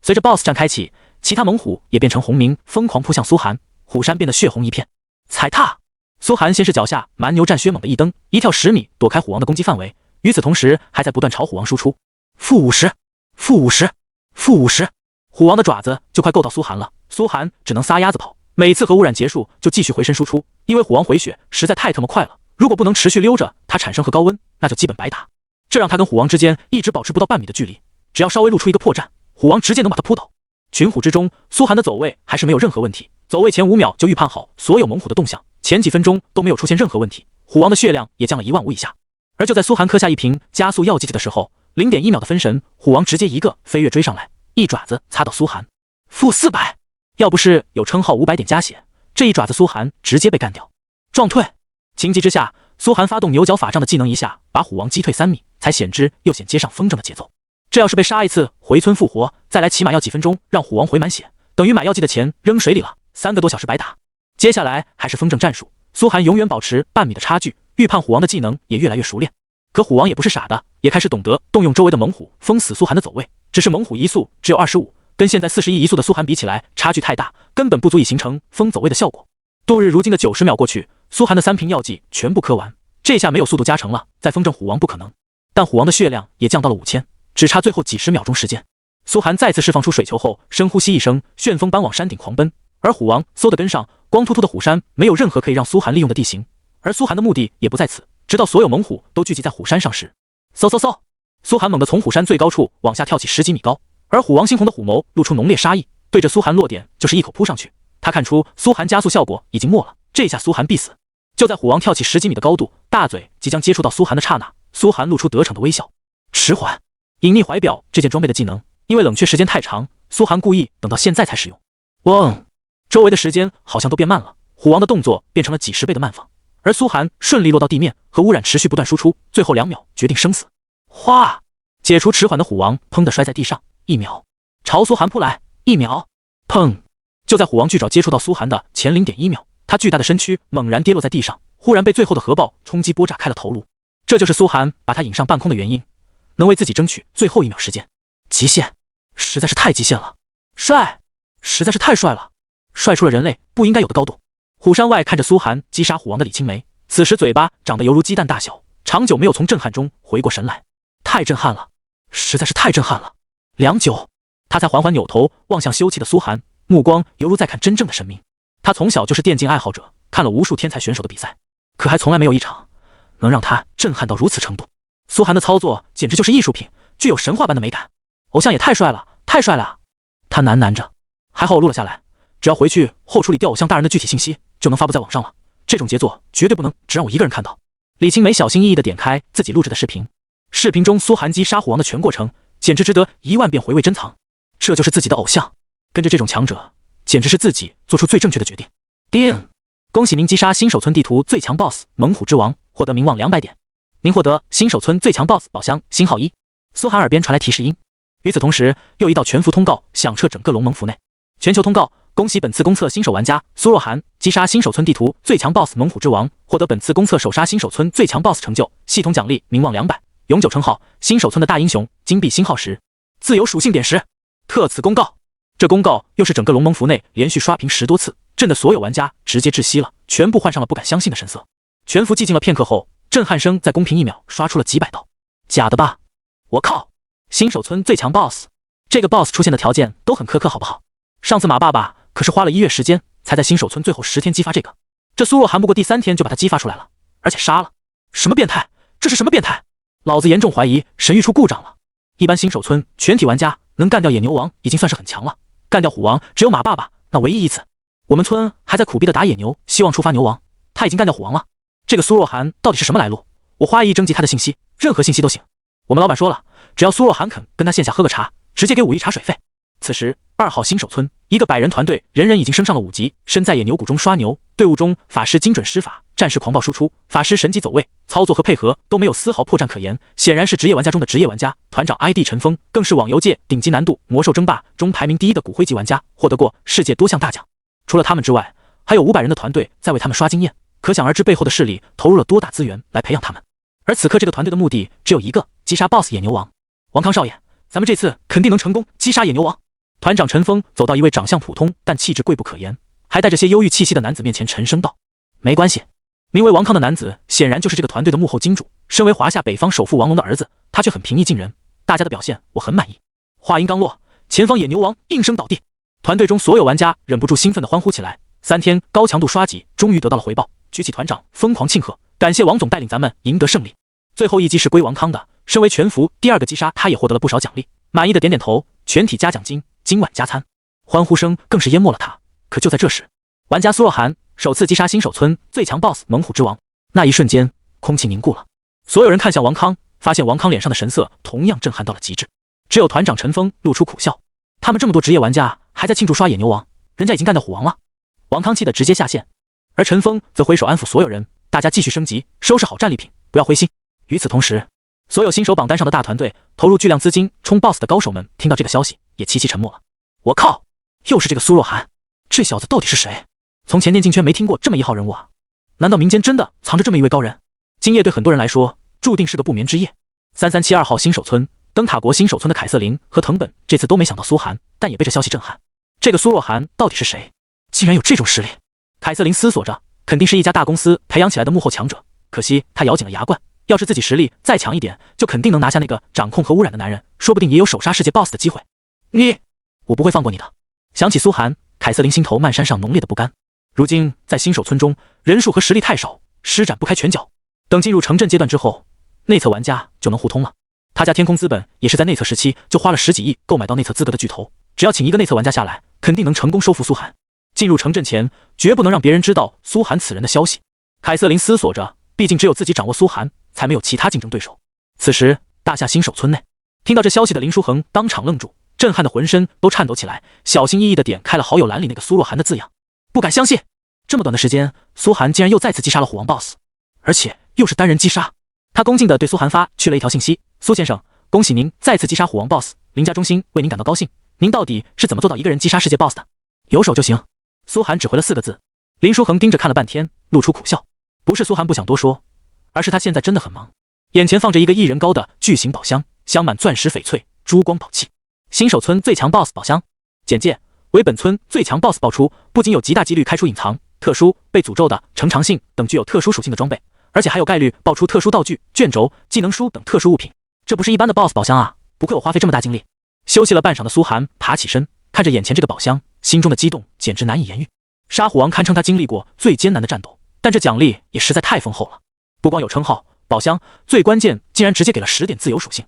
随着 BOSS 战开启，其他猛虎也变成红鸣，疯狂扑向苏寒，虎山变得血红一片。踩踏！苏寒先是脚下蛮牛战靴猛地一蹬，一跳10米躲开虎王的攻击范围，与此同时还在不断朝虎王输出-50，-50，-50，虎王的爪子就快够到苏寒了，苏寒只能撒丫子跑，每次核污染结束就继续回身输出，因为虎王回血实在太他妈快了，如果不能持续溜着它产生核高温，那就基本白打。这让他跟虎王之间一直保持不到半米的距离，只要稍微露出一个破绽，虎王直接能把他扑倒。群虎之中，苏寒的走位还是没有任何问题，走位前5秒就预判好所有猛虎的动向，前几分钟都没有出现任何问题，虎王的血量也降了15000以下。而就在苏寒磕下一瓶加速药剂的时候，0.1秒的分神，虎王直接一个飞跃追上来，一爪子擦到苏寒-400，要不是有称号500点加血，这一爪子苏寒直接被干掉。撞退！情急之下，苏寒发动牛角法杖的技能一下把虎王击退3米，才险之又险接上风筝的节奏。这要是被杀一次回村复活，再来起码要几分钟让虎王回满血，等于买药剂的钱扔水里了，3个多小时白打。接下来还是风筝战术，苏寒永远保持半米的差距，预判虎王的技能也越来越熟练。可虎王也不是傻的，也开始懂得动用周围的猛虎封死苏寒的走位，只是猛虎移速只有25，跟现在41移速的苏寒比起来差距太大，根本不足以形成封走位的效果。度日如今的90秒过去，苏寒的3瓶药剂全部磕完，这下没有速度加成了，再风筝虎王不可能。但虎王的血量也降到了5000，只差最后几十秒钟时间。苏寒再次释放出水球后，深呼吸一声，旋风般往山顶狂奔，而虎王嗖的跟上，光秃秃的虎山没有任何可以让苏寒利用的地形，而苏寒的目的也不在此，直到所有猛虎都聚集在虎山上时，嗖，苏寒猛地从虎山最高处往下跳起10几米高，而虎王猩红的虎眸露出浓烈杀意，对着苏寒落点就是一口扑上去。他看出苏寒加速效果已经没了，这下苏寒必死。就在虎王跳起10几米的高度，大嘴即将接触到苏寒的刹那，苏寒露出得逞的微笑。迟缓，隐匿怀表这件装备的技能，因为冷却时间太长，苏寒故意等到现在才使用。嗡，周围的时间好像都变慢了，虎王的动作变成了几十倍的慢放，而苏寒顺利落到地面，和污染持续不断输出，最后2秒决定生死。哗！解除迟缓的虎王砰地摔在地上，1秒，朝苏寒扑来，1秒，砰！就在虎王巨爪接触到苏寒的前0.1秒，他巨大的身躯猛然跌落在地上，忽然被最后的核爆冲击波炸开了头颅。这就是苏寒把他引上半空的原因，能为自己争取最后1秒时间。极限，实在是太极限了，帅，实在是太帅了，帅出了人类不应该有的高度。虎山外看着苏寒击杀虎王的李青梅，此时嘴巴长得犹如鸡蛋大小，长久没有从震撼中回过神来，太震撼了，实在是太震撼了。良久，他才缓缓扭头望向休憩的苏寒，目光犹如在看真正的神明。他从小就是电竞爱好者，看了无数天才选手的比赛，可还从来没有一场能让他震撼到如此程度。苏寒的操作简直就是艺术品，具有神话般的美感。偶像也太帅了，太帅了啊！他喃喃着，还好我录了下来，只要回去后处理掉偶像大人的具体信息，就能发布在网上了。这种杰作绝对不能只让我一个人看到。李青梅小心翼翼地点开自己录制的视频，视频中苏寒击杀虎王的全过程，简直值得10000遍回味珍藏。这就是自己的偶像，跟着这种强者，简直是自己做出最正确的决定。叮！恭喜您击杀新手村地图最强 BOSS 猛虎之王，获得名望200点。您获得新手村最强 BOSS 宝箱星号1。苏寒耳边传来提示音。与此同时，又一道全服通告响彻整个龙盟服内。全球通告：恭喜本次公测新手玩家苏若涵击杀新手村地图最强 BOSS 猛虎之王，获得本次公测首杀新手村最强 BOSS 成就，系统奖励名望200，永久称号新手村的大英雄，金币星号10，自由属性点10。特此公告。这公告又是整个龙盟服内连续刷屏10多次，震得所有玩家直接窒息了，全部换上了不敢相信的神色。全服寂静了片刻后，震撼声在公屏1秒刷出了几百道。假的吧？我靠！新手村最强 BOSS， 这个 BOSS 出现的条件都很苛刻好不好？上次马爸爸可是花了1月时间才在新手村最后10天激发这个，这苏若涵不过第3天就把他激发出来了，而且杀了。什么变态？这是什么变态？老子严重怀疑神域出故障了。一般新手村全体玩家能干掉野牛王已经算是很强了，干掉虎王只有马爸爸那唯一一次。我们村还在苦逼的打野牛，希望触发牛王，他已经干掉虎王了。这个苏若涵到底是什么来路？我花1亿征集他的信息，任何信息都行。我们老板说了，只要苏若涵肯跟他线下喝个茶，直接给5亿茶水费。此时2号新手村一个100人团队，人人已经升上了5级，身在野牛谷中刷牛，队伍中法师精准施法，战士狂暴输出，法师神级走位，操作和配合都没有丝毫破绽可言，显然是职业玩家中的职业玩家。团长 ID 陈峰更是网游界顶级难度魔兽争霸中排名第1的骨灰级玩家，获得过世界多项大奖。除了他们之外，还有500人的团队在为他们刷经验，可想而知背后的势力投入了多大资源来培养他们。而此刻这个团队的目的只有一个，击杀 BOSS 野牛王。王康少爷，咱们这次肯定能成功击杀野牛王。团长陈峰走到一位长相普通但气质贵不可言，还带着些忧郁气息的男子面前沉声道：没关系。名为王康的男子显然就是这个团队的幕后金主，身为华夏北方首富王龙的儿子，他却很平易近人。大家的表现我很满意。话音刚落，前方野牛王应声倒地，团队中所有玩家忍不住兴奋地欢呼起来。3天高强度刷级终于得到了回报，举起团长疯狂庆贺，感谢王总带领咱们赢得胜利。最后一击是归王康的，身为全服第2个击杀，他也获得了不少奖励，满意的点点头，全体加奖金，今晚加餐。欢呼声更是淹没了他。可就在这时，玩家苏若涵首次击杀新手村最强 BOSS 猛虎之王，那一瞬间空气凝固了，所有人看向王康，发现王康脸上的神色同样震撼到了极致，只有团长陈峰露出苦笑。他们这么多职业玩家还在庆祝刷野牛王，人家已经干掉虎王了。王康气得直接下线，而陈峰则挥手安抚所有人，大家继续升级，收拾好战利品，不要灰心。与此同时，所有新手榜单上的大团队投入巨量资金冲 BOSS 的高手们听到这个消息也齐齐沉默了。我靠，又是这个苏若涵，这小子到底是谁？从前电竞圈没听过这么一号人物啊，难道民间真的藏着这么一位高人？今夜对很多人来说注定是个不眠之夜。3372号新手村灯塔国新手村的凯瑟琳和藤本这次都没想到苏涵，但也被这消息震撼。这个苏若涵到底是谁？竟然有这种实力！凯瑟琳思索着，肯定是一家大公司培养起来的幕后强者，可惜他咬紧了牙关，要是自己实力再强一点，就肯定能拿下那个掌控核污染的男人，说不定也有首杀世界 BOSS 的机会。我不会放过你的。想起苏涵，凯瑟琳心头漫山上浓烈的不甘。如今在新手村中，人数和实力太少，施展不开拳脚。等进入城镇阶段之后，内测玩家就能互通了。他家天空资本也是在内测时期就花了10几亿购买到内测资格的巨头，只要请一个内测玩家下来，肯定能成功收服苏涵。进入城镇前，绝不能让别人知道苏涵此人的消息。凯瑟琳思索着，毕竟只有自己掌握苏涵，才没有其他竞争对手。此时，大夏新手村内，听到这消息的林书恒当场愣住，震撼的浑身都颤抖起来，小心翼翼地点开了好友栏里那个苏若涵的字样，不敢相信，这么短的时间，苏涵竟然又再次击杀了虎王 BOSS， 而且又是单人击杀。他恭敬地对苏涵发去了一条信息：苏先生，恭喜您再次击杀虎王 BOSS， 林家衷心为您感到高兴。您到底是怎么做到一个人击杀世界 BOSS 的？有手就行。苏涵只回了4个字。林书恒盯着看了半天，露出苦笑。不是苏涵不想多说，而是他现在真的很忙。眼前放着一个1人高的巨型宝箱，镶满钻石翡翠、珠光宝气。新手村最强 BOSS 宝箱。简介：为本村最强 BOSS 爆出，不仅有极大几率开出隐藏、特殊、被诅咒的、成长性等具有特殊属性的装备，而且还有概率爆出特殊道具、卷轴、技能书等特殊物品。这不是一般的 BOSS 宝箱啊！不愧我花费这么大精力。休息了半晌的苏涵爬起身，看着眼前这个宝箱，心中的激动简直难以言喻。杀虎王堪称他经历过最艰难的战斗，但这奖励也实在太丰厚了。不光有称号、宝箱，最关键竟然直接给了10点自由属性。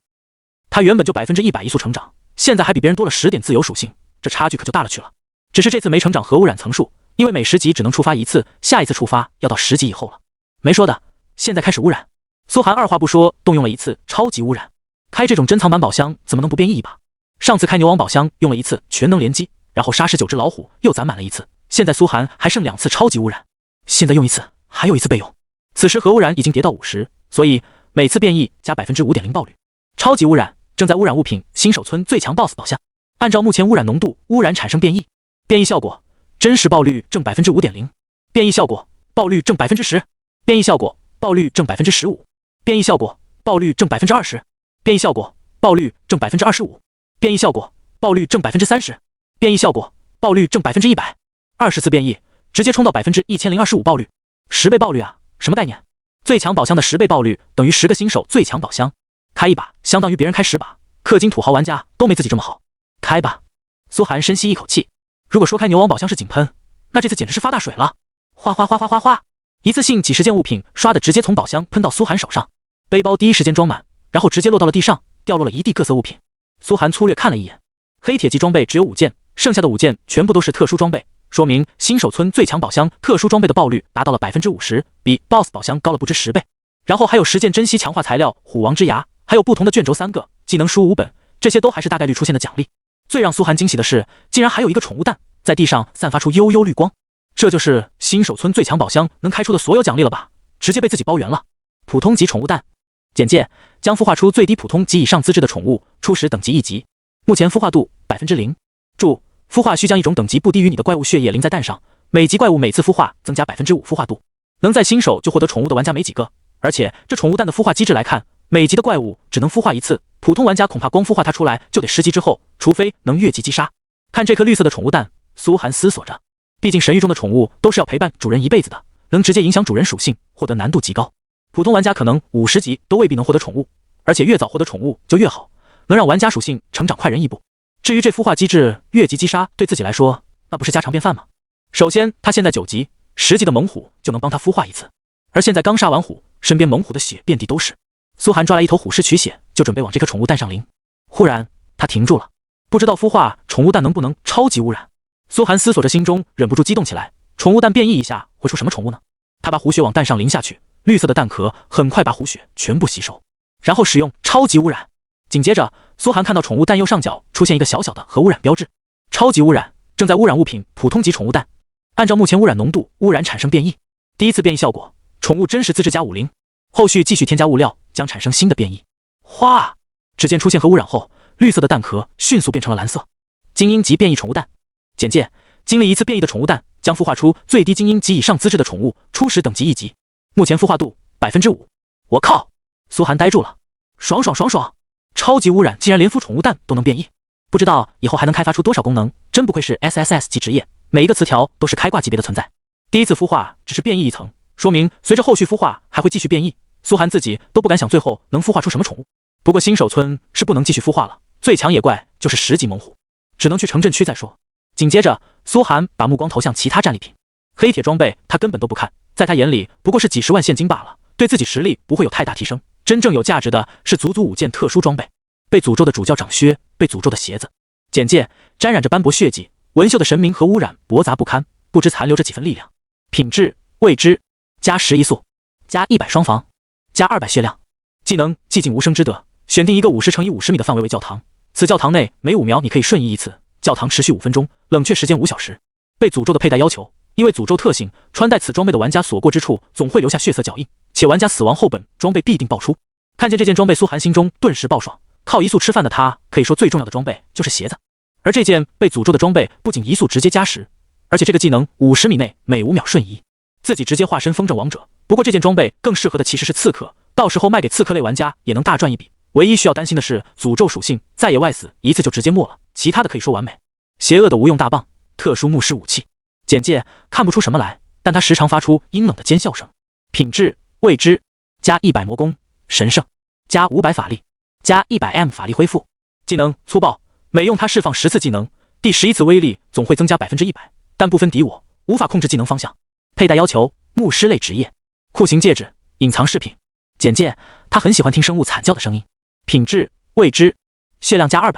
他原本就100%移速成长，现在还比别人多了10点自由属性，这差距可就大了去了。只是这次没成长核污染层数，因为每10级只能触发1次，下一次触发要到10级以后了。没说的，现在开始污染。苏涵二话不说，动用了一次超级污染。开这种珍藏版宝箱怎么能不变异吧？上次开牛王宝箱用了一次全能连击，然后杀死9只老虎又攒满了一次，现在苏涵还剩2次超级污染，现在用一次还有一次备用。此时核污染已经跌到50，所以每次变异加 5.0% 爆率。超级污染正在污染物品新手村最强 BOSS 宝箱。按照目前污染浓度，污染产生变异。变异效果：真实爆率正 5.0%。变异效果：爆率正 10%。变异效果：爆率正 15%。变异效果：爆率正 20%。变异效果：爆率正 25%。变异效果：爆率正 30%。变异效果：爆率正 100%。20次变异，直接冲到 1025% 爆率，10倍爆率啊！什么概念？最强宝箱的10倍爆率等于10个新手最强宝箱，开一把相当于别人开10把，氪金土豪玩家都没自己这么好。开吧！苏寒深吸一口气。如果说开牛王宝箱是井喷，那这次简直是发大水了！哗哗哗哗哗哗，一次性几十件物品刷的直接从宝箱喷到苏寒手上，背包第一时间装满，然后直接落到了地上，掉落了一地各色物品。苏寒粗略看了一眼，黑铁级装备只有5件，剩下的5件全部都是特殊装备，说明新手村最强宝箱特殊装备的爆率达到了 50%， 比 BOSS 宝箱高了不知10倍。然后还有10件珍稀强化材料虎王之牙，还有不同的卷轴3个，技能书5本，这些都还是大概率出现的奖励。最让苏寒惊喜的是，竟然还有一个宠物蛋在地上散发出幽幽绿光，这就是新手村最强宝箱能开出的所有奖励了吧？直接被自己包圆了。普通级宠物蛋。简介：将孵化出最低普通级以上资质的宠物，初始等级1级，目前孵化度 0%。注：孵化需将一种等级不低于你的怪物血液淋在蛋上，每级怪物每次孵化增加 5% 孵化度。能在新手就获得宠物的玩家没几个，而且这宠物蛋的孵化机制来看，每级的怪物只能孵化1次，普通玩家恐怕光孵化它出来就得10级之后，除非能越级击杀。看这颗绿色的宠物蛋，苏寒思索着，毕竟神域中的宠物都是要陪伴主人一辈子的，能直接影响主人属性，获得难度极高。普通玩家可能50级都未必能获得宠物，而且越早获得宠物就越好，能让玩家属性成长快人一步。至于这孵化机制越级击杀，对自己来说那不是家常便饭吗？首先他现在9级，10级的猛虎就能帮他孵化1次，而现在刚杀完虎，身边猛虎的血遍地都是。苏寒抓来一头虎尸取血，就准备往这颗宠物蛋上淋。忽然他停住了，不知道孵化宠物蛋能不能超级污染。苏寒思索着，心中忍不住激动起来，宠物蛋变异一下会出什么宠物呢？他把虎血往蛋上淋下去，绿色的蛋壳很快把虎血全部吸收，然后使用超级污染。紧接着苏寒看到宠物蛋右上角出现一个小小的核污染标志，超级污染，正在污染物品普通级宠物蛋。按照目前污染浓度，污染产生变异。第一次变异效果：宠物真实资质加50，后续继续添加物料将产生新的变异。哗！只见出现核污染后，绿色的蛋壳迅速变成了蓝色。精英级变异宠物蛋。简介：经历一次变异的宠物蛋将孵化出最低精英级以上资质的宠物，初始等级1级，目前孵化度 5%。我靠！苏寒呆住了，爽爽爽爽！超级污染竟然连孵宠物蛋都能变异，不知道以后还能开发出多少功能，真不愧是 SSS 级职业，每一个词条都是开挂级别的存在。第一次孵化只是变异一层，说明随着后续孵化还会继续变异，苏寒自己都不敢想最后能孵化出什么宠物。不过新手村是不能继续孵化了，最强野怪就是10级猛虎，只能去城镇区再说。紧接着苏寒把目光投向其他战利品，黑铁装备他根本都不看，在他眼里不过是几10万现金罢了，对自己实力不会有太大提升。真正有价值的是足足5件特殊装备：被诅咒的主教长靴，被诅咒的鞋子。简介：沾染着斑驳血迹，纹绣的神明和污染驳杂不堪，不知残留着几分力量。品质：未知，加11速，加100双防，加200血量。技能：寂静无声之德，选定一个50×50米的范围为教堂，此教堂内每5秒你可以瞬移1次，教堂持续5分钟，冷却时间5小时。被诅咒的佩戴要求：因为诅咒特性，穿戴此装备的玩家所过之处总会留下血色脚印，且玩家死亡后本装备必定爆出。看见这件装备，苏寒心中顿时爆爽。靠移速吃饭的他，可以说最重要的装备就是鞋子，而这件被诅咒的装备不仅移速直接加10，而且这个技能50米内每5秒瞬移，自己直接化身风筝王者。不过这件装备更适合的其实是刺客，到时候卖给刺客类玩家也能大赚一笔。唯一需要担心的是诅咒属性，在野外死一次就直接没了，其他的可以说完美。邪恶的无用大棒，特殊牧师武器。简介：看不出什么来，但它时常发出阴冷的尖笑声。品质：未知，加100魔功，神圣，加500法力，加100M 法力恢复。技能：粗暴，每用它释放10次技能，第11次威力总会增加 100%， 但不分敌我，无法控制技能方向。佩戴要求：牧师类职业。酷刑戒指，隐藏饰品。简介：他很喜欢听生物惨叫的声音。品质：未知，血量加200。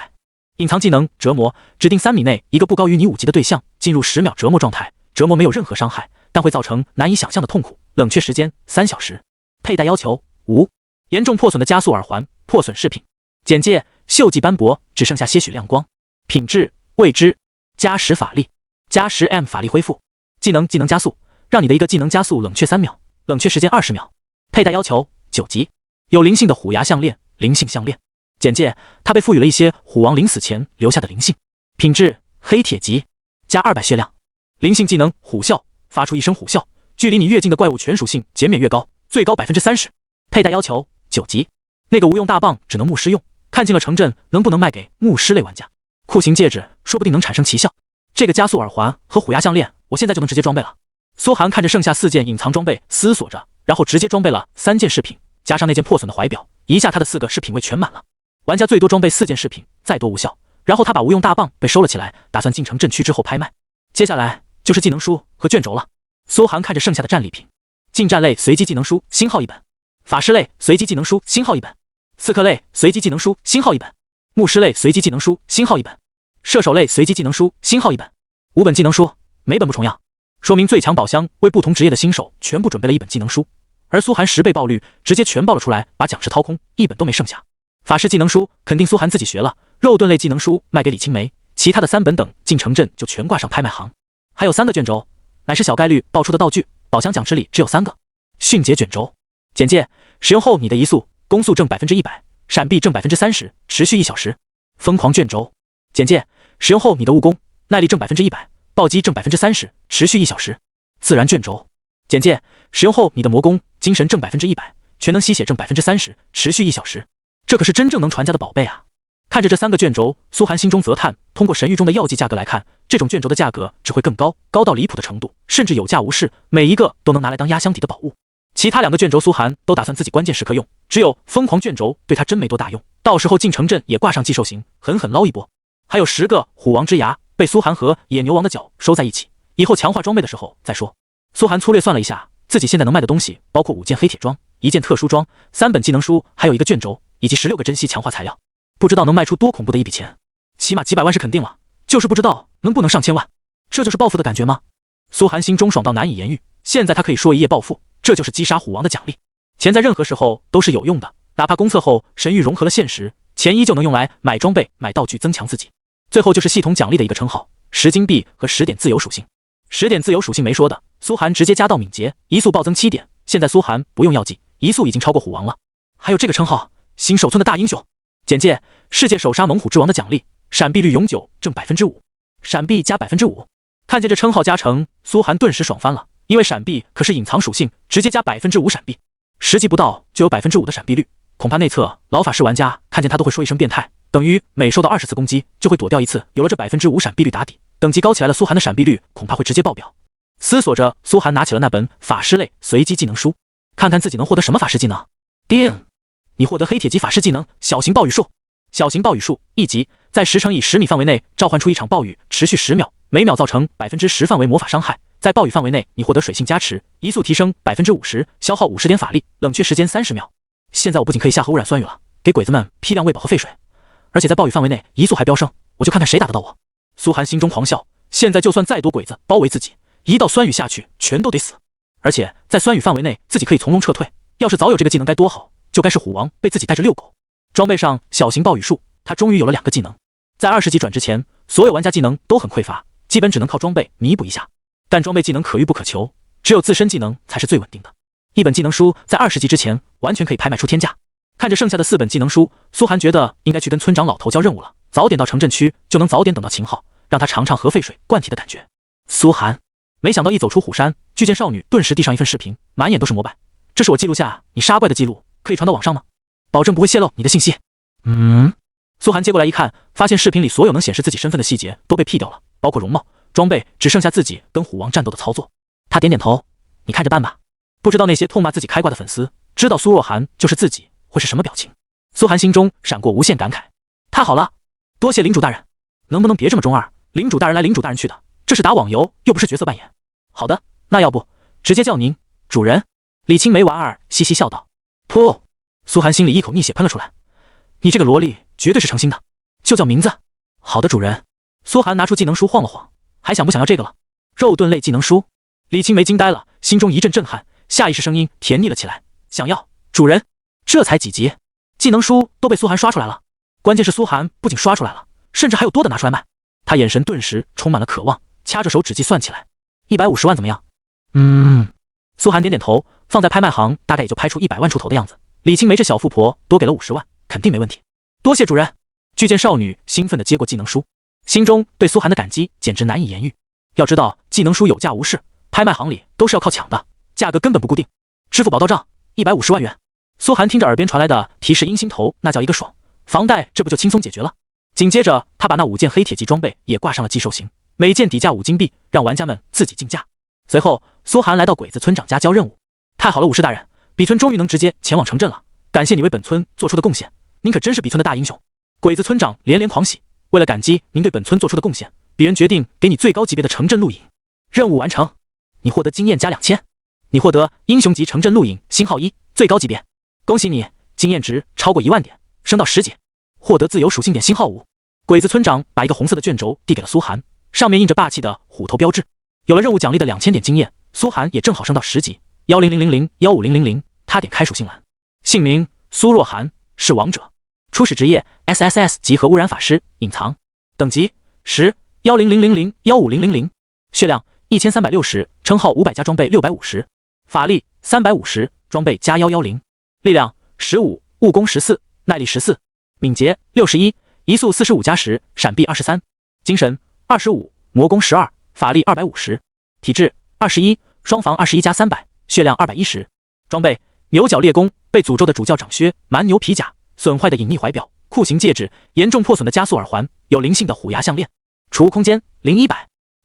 隐藏技能：折磨，指定3米内一个不高于你5级的对象进入10秒折磨状态，折磨没有任何伤害，但会造成难以想象的痛苦，冷却时间3小时。佩戴要求：无。严重破损的加速耳环，破损饰品。简介：锈迹斑驳，只剩下些许亮光。品质：未知，加10法力，加10M 法力恢复。技能：技能加速，让你的一个技能加速冷却3秒，冷却时间20秒。佩戴要求：9级。有灵性的虎牙项链，灵性项链。简介：他被赋予了一些虎王临死前留下的灵性，品质黑铁级，加200血量。灵性技能虎啸，发出一声虎啸，距离你越近的怪物全属性减免越高，最高30%。佩戴要求9级。那个无用大棒只能牧师用，看尽了城镇能不能卖给牧师类玩家。酷刑戒指说不定能产生奇效。这个加速耳环和虎牙项链，我现在就能直接装备了。苏寒看着剩下4件隐藏装备，思索着，然后直接装备了3件饰品，加上那件破损的怀表，一下他的4个饰品位全满了。玩家最多装备4件饰品，再多无效。然后他把无用大棒被收了起来，打算进城镇区之后拍卖。接下来就是技能书和卷轴了。苏寒看着剩下的战利品，近战类随机技能书星号1本，法师类随机技能书星号1本，刺客类随机技能书星号1本，牧师类随机技能书星号1本，射手类随机技能书星号1本，5本技能书，每本不重样，说明最强宝箱为不同职业的新手全部准备了1本技能书。而苏寒10倍爆率，直接全爆了出来，把奖池掏空，1本都没剩下。法师技能书肯定苏寒自己学了，肉盾类技能书卖给李青梅，其他的3本等进城镇就全挂上拍卖行。还有3个卷轴，乃是小概率爆出的道具，宝箱奖池里只有3个。迅捷卷轴，简介：使用后你的移速、攻速正100%，闪避正30%，持续1小时。疯狂卷轴，简介：使用后你的误攻、耐力正100%，暴击正30%，持续1小时。自然卷轴，简介：使用后你的魔攻、精神正100%，全能吸血正30%，持续1小时。这可是真正能传家的宝贝啊！看着这3个卷轴，苏寒心中啧叹。通过神域中的药剂价格来看，这种卷轴的价格只会更高，高到离谱的程度，甚至有价无市，每一个都能拿来当压箱底的宝物。其他2个卷轴，苏寒都打算自己关键时刻用，只有疯狂卷轴对他真没多大用，到时候进城镇也挂上寄售型，狠狠捞一波。还有10个虎王之牙被苏寒和野牛王的角收在一起，以后强化装备的时候再说。苏寒粗略算了一下，自己现在能卖的东西包括5件黑铁装、1件特殊装、3本技能书，还有1个卷轴，以及16个珍稀强化材料，不知道能卖出多恐怖的一笔钱，起码几百万是肯定了，就是不知道能不能上千万。这就是暴富的感觉吗？苏寒心中爽到难以言喻，现在他可以说一夜暴富，这就是击杀虎王的奖励。钱在任何时候都是有用的，哪怕公测后神域融合了现实，钱依旧能用来买装备、买道具增强自己。最后就是系统奖励的一个称号，10金币和10点自由属性。10点自由属性没说的，苏寒直接加到敏捷，移速暴增7点。现在苏寒不用药剂，移速已经超过虎王了。还有这个称号，新手村的大英雄。简介：世界首杀猛虎之王的奖励，闪避率永久正5%，闪避加5%。看见这称号加成，苏寒顿时爽翻了，因为闪避可是隐藏属性，直接加5%闪避，10级不到就有5%的闪避率，恐怕内测老法师玩家看见他都会说一声变态，等于每受到20次攻击就会躲掉1次，有了这5%闪避率打底，等级高起来了，苏寒的闪避率恐怕会直接爆表。思索着，苏寒拿起了那本法师类随机技能书，看看自己能获得什么法师技能。叮，你获得黑铁级法师技能小型暴雨术。小型暴雨术1级，在10乘以10米范围内召唤出一场暴雨，持续10秒，每秒造成10%范围魔法伤害。在暴雨范围内，你获得水性加持，移速提升50%，消耗50点法力，冷却时间30秒。现在我不仅可以下河污染酸雨了，给鬼子们批量喂饱和废水，而且在暴雨范围内移速还飙升，我就看看谁打得到我。苏寒心中狂笑，现在就算再多鬼子包围自己，一道酸雨下去全都得死，而且在酸雨范围内自己可以从容撤退，要是早有这个技能该多好，就该是虎王被自己带着遛狗。装备上小型暴雨术，他终于有了2个技能。在20级转之前，所有玩家技能都很匮乏，基本只能靠装备弥补一下，但装备技能可遇不可求，只有自身技能才是最稳定的。1本技能书在20级之前完全可以拍卖出天价。看着剩下的4本技能书，苏寒觉得应该去跟村长老头交任务了，早点到城镇区就能早点等到秦昊，让他尝尝核废水灌体的感觉。苏寒没想到一走出虎山，巨剑少女顿时递上一份视频，满眼都是膜拜。这是我记录下你杀怪的记录，可以传到网上吗？保证不会泄露你的信息。苏寒接过来一看，发现视频里所有能显示自己身份的细节都被 P 掉了，包括容貌、装备，只剩下自己跟虎王战斗的操作。他点点头，你看着办吧。不知道那些痛骂自己开挂的粉丝知道苏若涵就是自己会是什么表情。苏寒心中闪过无限感慨，太好了，多谢领主大人，能不能别这么中二，领主大人来领主大人去的，这是打网游又不是角色扮演。好的，那要不直接叫您主人。李青梅莞尔嘻嘻笑道。噗，苏寒心里一口逆血喷了出来，你这个萝莉绝对是诚心的，就叫名字。好的主人。苏寒拿出技能书晃了晃，还想不想要这个了？肉盾类技能书。李青梅惊呆了，心中一阵震撼，下意识声音甜腻了起来，想要主人。这才几级，技能书都被苏寒刷出来了，关键是苏寒不仅刷出来了，甚至还有多的拿出来卖。他眼神顿时充满了渴望，掐着手指计算起来，150万怎么样？苏寒点点头，放在拍卖行大概也就拍出100万出头的样子。李青梅这小富婆多给了50万，肯定没问题。多谢主人。巨剑少女兴奋地接过技能书，心中对苏寒的感激简直难以言喻。要知道，技能书有价无市，拍卖行里都是要靠抢的，价格根本不固定。支付宝到账150万元。苏寒听着耳边传来的提示音，心头那叫一个爽，房贷这不就轻松解决了？紧接着，他把那5件黑铁级装备也挂上了寄售型，每件底价5金币，让玩家们自己竞价。随后，苏寒来到鬼子村长家交任务。太好了，武士大人，比村终于能直接前往城镇了，感谢你为本村做出的贡献，您可真是比村的大英雄。鬼子村长连连狂喜，为了感激您对本村做出的贡献，鄙人决定给你最高级别的城镇录影。任务完成，你获得经验加2000，你获得英雄级城镇录影星号1最高级别，恭喜你，经验值超过1万点，升到10级，获得自由属性点星号5。鬼子村长把一个红色的卷轴递给了苏寒，上面印着霸气的虎头标志。有了任务奖励的2000点经验，苏寒也正好升到10级，10000-15000。他点开属性栏，姓名苏若寒，是王者，初始职业 SSS 级核污染法师，隐藏，等级10，10000-15000，血量1360，称号500加装备650，法力350，装备加110，力量15，物攻14，耐力14，敏捷61，移速45加10，闪避23，精神25，魔攻12，法力250，体质21，双防21加300，血量210，装备牛角猎弓，被诅咒的主教长靴，蛮牛皮甲，损坏的隐匿怀表，酷刑戒指，严重破损的加速耳环，有灵性的虎牙项链，储物空间0100。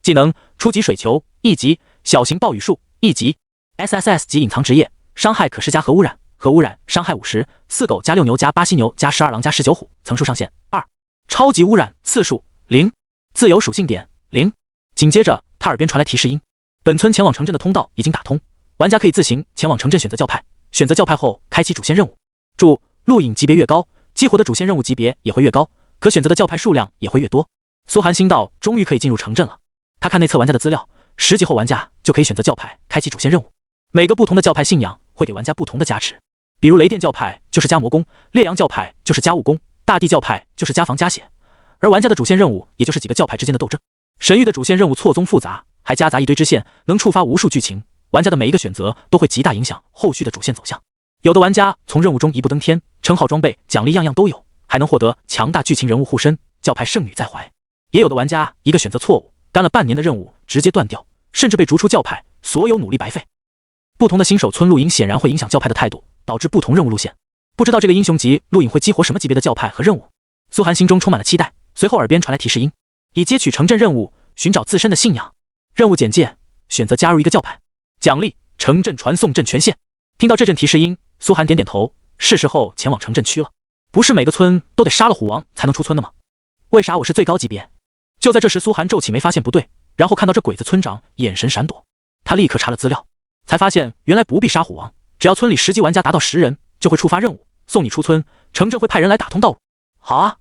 技能初级水球1级，小型暴雨术1级， SSS 级隐藏职业，伤害可施加核污染，核污染伤害50，4狗加6牛加巴西牛加12狼加19虎，层数上限2，超级污染次数0，自由属性点0。紧接着他耳边传来提示音，本村前往城镇的通道已经打通，玩家可以自行前往城镇选择教派，选择教派后开启主线任务。注：录影级别越高，激活的主线任务级别也会越高，可选择的教派数量也会越多。苏寒心道，终于可以进入城镇了。他看内测玩家的资料，10级后玩家就可以选择教派开启主线任务，每个不同的教派信仰会给玩家不同的加持，比如雷电教派就是加魔攻，烈阳教派就是加物攻，大地教派就是加防加血。而玩家的主线任务也就是几个教派之间的斗争。神域的主线任务错综复杂，还夹杂一堆支线，能触发无数剧情，玩家的每一个选择都会极大影响后续的主线走向。有的玩家从任务中一步登天，称号装备奖励样样都有，还能获得强大剧情人物护身，教派圣女在怀。也有的玩家一个选择错误，干了半年的任务直接断掉，甚至被逐出教派，所有努力白费。不同的新手村录影显然会影响教派的态度，导致不同任务路线。不知道这个英雄级录影会激活什么级别的教派和任务？苏寒心中充满了期待，随后耳边传来提示音，已接取城镇任务，寻找自身的信仰。任务简介：选择加入一个教派，奖励城镇传送阵权限。听到这阵提示音，苏寒点点头，是时候前往城镇区了。不是每个村都得杀了虎王才能出村的吗？为啥我是最高级别？就在这时，苏寒皱起眉发现不对，然后看到这鬼子村长眼神闪躲，他立刻查了资料，才发现原来不必杀虎王，只要村里10级玩家达到10人，就会触发任务，送你出村，城镇会派人来打通道路。好啊！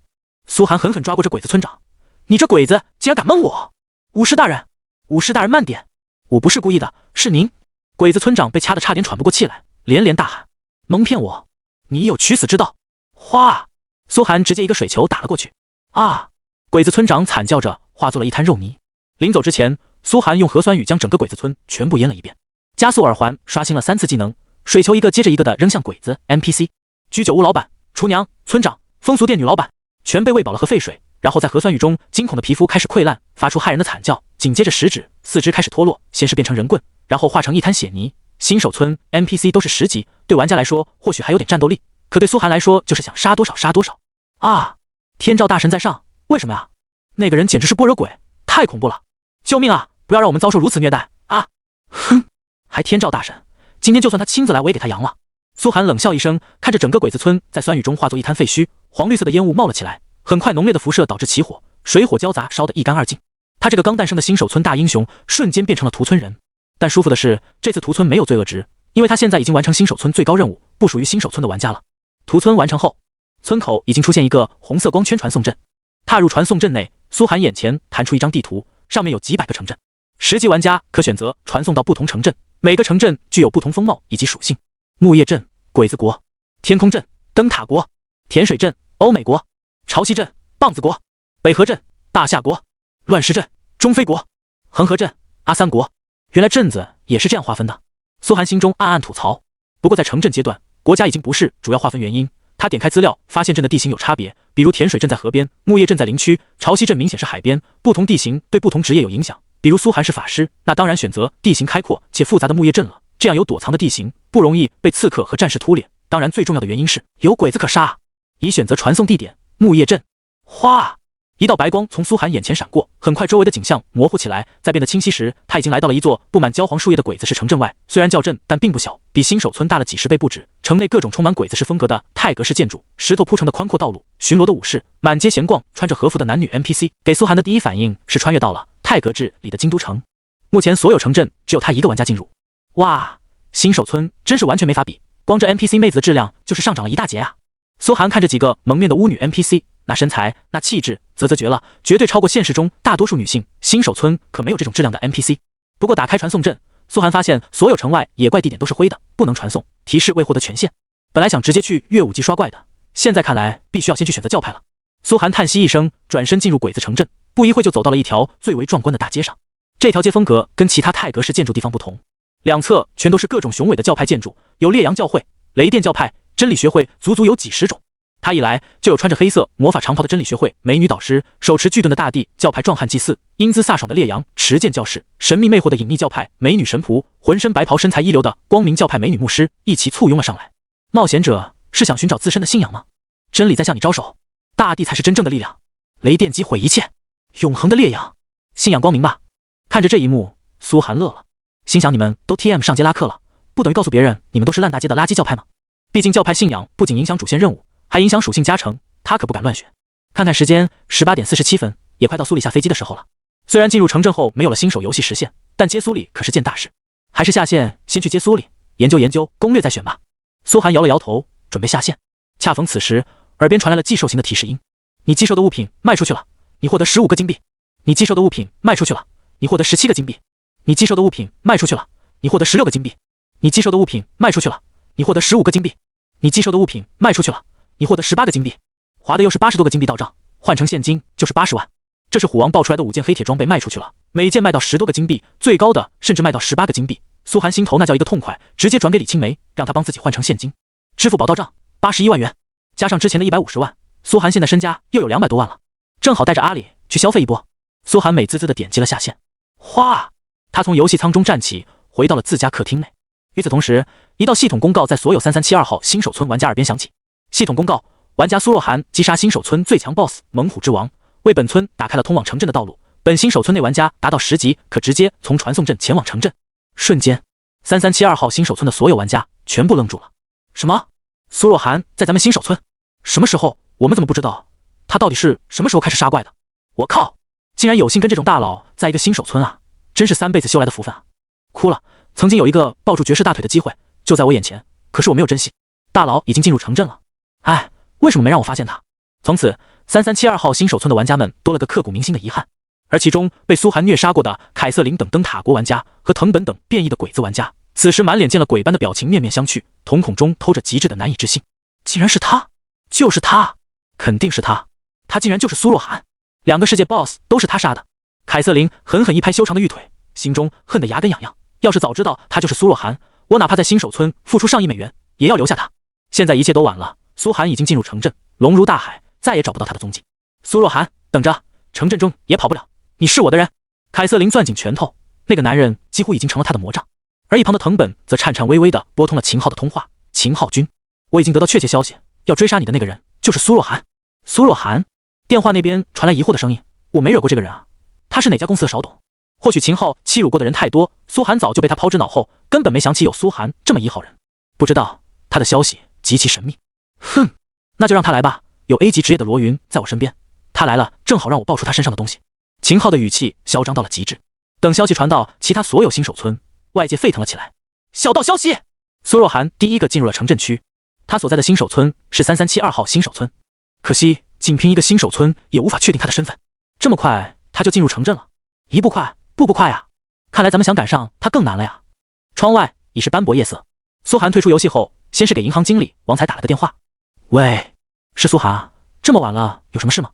苏寒狠狠抓过这鬼子村长，你这鬼子竟然敢蒙我！武士大人，武士大人慢点，我不是故意的，是您。鬼子村长被掐得差点喘不过气来，连连大喊，蒙骗我，你有取死之道！哗！苏寒直接一个水球打了过去，啊！鬼子村长惨叫着化作了一滩肉泥。临走之前，苏寒用核酸雨将整个鬼子村全部淹了一遍。加速耳环刷新了3次技能，水球一个接着一个的扔向鬼子 NPC。居酒屋老板、厨娘、村长、风俗店女老板全被喂饱了核废水，然后在核酸雨中，惊恐的皮肤开始溃烂，发出骇人的惨叫，紧接着食指、四肢开始脱落，先是变成人棍，然后化成一滩血泥。新手村 NPC 都是10级，对玩家来说或许还有点战斗力，可对苏寒来说就是想杀多少杀多少。啊！天照大神在上，为什么呀？那个人简直是般若鬼，太恐怖了！救命啊！不要让我们遭受如此虐待啊！哼，还天照大神，今天就算他亲自来，我也给他扬了。苏寒冷笑一声，看着整个鬼子村在酸雨中化作一滩废墟，黄绿色的烟雾冒了起来，很快浓烈的辐射导致起火，水火交杂，烧得一干二净。他这个刚诞生的新手村大英雄瞬间变成了屠村人。但舒服的是，这次屠村没有罪恶值，因为他现在已经完成新手村最高任务，不属于新手村的玩家了。屠村完成后，村口已经出现一个红色光圈传送阵。踏入传送阵内，苏寒眼前弹出一张地图，上面有几百个城镇，10级玩家可选择传送到不同城镇，每个城镇具有不同风貌以及属性。木叶镇、鬼子国；天空镇、灯塔国；甜水镇、欧美国；潮汐镇、棒子国；北河镇、大夏国；乱石镇、中非国；恒河镇、阿三国。原来镇子也是这样划分的。苏寒心中暗暗吐槽。不过在城镇阶段，国家已经不是主要划分原因，他点开资料，发现镇的地形有差别，比如甜水镇在河边，木叶镇在林区，潮汐镇明显是海边。不同地形对不同职业有影响，比如苏寒是法师，那当然选择地形开阔且复杂的木叶镇了，这样有躲藏的地形，不容易被刺客和战士突脸。当然最重要的原因是有鬼子可杀。已选择传送地点木叶镇。哗！一道白光从苏寒眼前闪过，很快周围的景象模糊起来，在变得清晰时，他已经来到了一座布满焦黄树叶的鬼子式城镇外。虽然叫镇，但并不小，比新手村大了几十倍不止。城内各种充满鬼子式风格的泰格式建筑，石头铺成的宽阔道路，巡逻的武士，满街闲逛穿着和服的男女 NPC。给苏寒的第一反应是穿越到了泰格制里的京都城。目前所有城镇只有他一个玩家进入。哇，新手村真是完全没法比，光这 NPC 妹子的质量就是上涨了一大截啊！苏寒看着几个蒙面的巫女 NPC， 那身材那气质啧绝了，绝对超过现实中大多数女性。新手村可没有这种质量的 NPC。 不过打开传送阵，苏寒发现所有城外野怪地点都是灰的，不能传送，提示未获得权限。本来想直接去月武祭刷怪的，现在看来必须要先去选择教派了。苏寒叹息一声，转身进入鬼子城镇，不一会就走到了一条最为壮观的大街上。这条街风格跟其他泰格式建筑地方不同，两侧全都是各种雄伟的教派建筑，有烈阳教会、雷电教派、真理学会，足足有几十种。他一来就有穿着黑色魔法长袍的真理学会美女导师，手持巨盾的大地教派壮汉祭祀，英姿飒爽的烈阳持剑教士，神秘魅惑的隐秘教派美女神仆，浑身白袍身材一流的光明教派美女牧师一起簇拥了上来。冒险者是想寻找自身的信仰吗？真理在向你招手，大地才是真正的力量，雷电击毁一切，永恒的烈阳，信仰光明吧。看着这一幕，苏寒乐了，心想你们都 TM 上街拉客了，不等于告诉别人你们都是烂大街的垃圾教派吗？毕竟教派信仰不仅影响主线任务，还影响属性加成，他可不敢乱选。看看时间，18点47分，也快到苏里下飞机的时候了。虽然进入城镇后没有了新手游戏实现，但接苏里可是件大事，还是下线先去接苏里，研究研究攻略再选吧。苏寒摇了摇头，准备下线。恰逢此时，耳边传来了寄售型的提示音：你寄售的物品卖出去了，你获得15个金币；你寄售的物品卖出去了，你获得17个金币；你寄售的物品卖出去了，你获得16个金币；你寄售的物品卖出去了，你获得15个金币；你寄售的物品卖出去了，你获得18个金币。划的又是80多个金币到账，换成现金就是80万。这是虎王爆出来的5件黑铁装备卖出去了，每件卖到10多个金币，最高的甚至卖到18个金币。苏寒心头那叫一个痛快，直接转给李青梅，让他帮自己换成现金。支付宝到账81万元，加上之前的150万，苏寒现在身家又有200多万了，正好带着阿里去消费一波。苏寒美滋滋的点击了下线。哗，他从游戏舱中站起，回到了自家客厅内。与此同时，一道系统公告在所有3372号新手村玩家耳边响起。系统公告：玩家苏若涵击杀新手村最强 BOSS 猛虎之王，为本村打开了通往城镇的道路。本新手村内玩家达到10级，可直接从传送阵前往城镇。瞬间，3372号新手村的所有玩家全部愣住了。什么？苏若涵在咱们新手村？什么时候？我们怎么不知道？他到底是什么时候开始杀怪的？我靠！竟然有幸跟这种大佬在一个新手村啊！真是3辈子修来的福分啊！哭了，曾经有一个抱住绝世大腿的机会就在我眼前，可是我没有珍惜。大佬已经进入城镇了，哎，为什么没让我发现他？从此3372号新手村的玩家们多了个刻骨铭心的遗憾。而其中被苏寒虐杀过的凯瑟琳等灯塔国玩家和藤本等变异的鬼子玩家，此时满脸见了鬼般的表情，面面相觑，瞳孔中透着极致的难以置信。竟然是他，就是他，肯定是他，他竟然就是苏若涵，2个世界 BOSS 都是他杀的。凯瑟琳狠狠一拍修长的玉腿，心中恨得牙根痒痒。要是早知道他就是苏若涵，我哪怕在新手村付出上亿美元，也要留下他。现在一切都晚了，苏寒已经进入城镇，融入大海，再也找不到他的踪迹。苏若涵，等着，城镇中也跑不了，你是我的人。凯瑟琳攥紧拳头，那个男人几乎已经成了他的魔杖。而一旁的藤本则颤颤巍巍地拨通了秦昊的通话。秦昊君，我已经得到确切消息，要追杀你的那个人就是苏若涵。苏若涵？电话那边传来疑惑的声音，我没惹过这个人啊，他是哪家公司的少董？或许秦昊欺辱过的人太多，苏寒早就被他抛之脑后，根本没想起有苏寒这么一号人。不知道，他的消息极其神秘。哼，那就让他来吧，有 A 级职业的罗云在我身边，他来了正好让我爆出他身上的东西。秦昊的语气嚣张到了极致。等消息传到其他所有新手村，外界沸腾了起来。小道消息，苏若涵第一个进入了城镇区，他所在的新手村是3372号新手村。可惜仅凭一个新手村也无法确定他的身份，这么快他就进入城镇了，一步快步步快啊！看来咱们想赶上他更难了呀。窗外已是斑驳夜色，苏寒退出游戏后，先是给银行经理王才打了个电话。喂，是苏寒啊，这么晚了有什么事吗？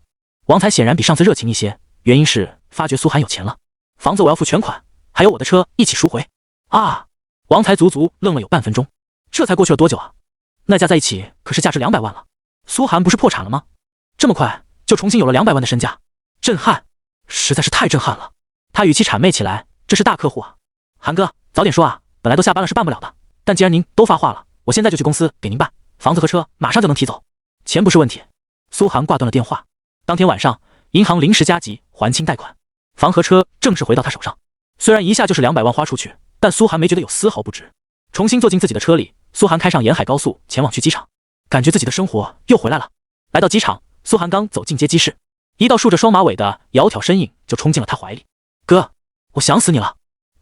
王才显然比上次热情一些，原因是发觉苏寒有钱了，房子我要付全款，还有我的车一起赎回。啊！王才足足愣了有半分钟，这才过去了多久啊？那加在一起可是价值200万了。苏寒不是破产了吗？这么快就重新有了200万的身价，震撼，实在是太震撼了。他语气谄媚起来，这是大客户啊。韩哥，早点说啊，本来都下班了是办不了的，但既然您都发话了，我现在就去公司给您办，房子和车马上就能提走，钱不是问题。苏寒挂断了电话。当天晚上，银行临时加急还清贷款，房和车正式回到他手上。虽然一下就是200万花出去，但苏寒没觉得有丝毫不值。重新坐进自己的车里，苏寒开上沿海高速前往去机场，感觉自己的生活又回来了。来到机场，苏寒刚走进接机室，一道竖着双马尾的窈窕身影就冲进了他怀里。哥，我想死你了，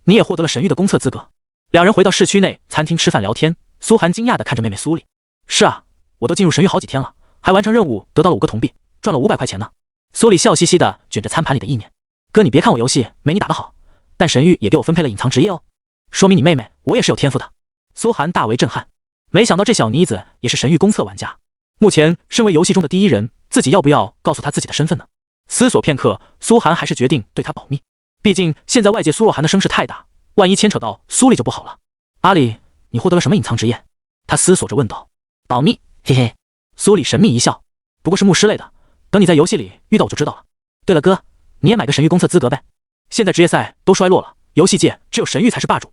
你也获得了神域的公测资格。两人回到市区内餐厅吃饭聊天，苏寒惊讶地看着妹妹苏丽。是啊，我都进入神域好几天了，还完成任务得到了5个铜币，赚了500块钱呢。苏丽笑嘻嘻地卷着餐盘里的意面。哥，你别看我游戏没你打得好，但神域也给我分配了隐藏职业哦，说明你妹妹我也是有天赋的。苏寒大为震撼，没想到这小妮子也是神域公测玩家。目前身为游戏中的第一人，自己要不要告诉他自己的身份呢？思索片刻，苏寒还是决定对他保密，毕竟现在外界苏若涵的声势太大，万一牵扯到苏丽就不好了。阿里，你获得了什么隐藏职业？他思索着问道。保密，嘿嘿。苏丽神秘一笑，不过是牧师类的，等你在游戏里遇到我就知道了。对了哥，你也买个神域公测资格呗。现在职业赛都衰落了，游戏界只有神域才是霸主，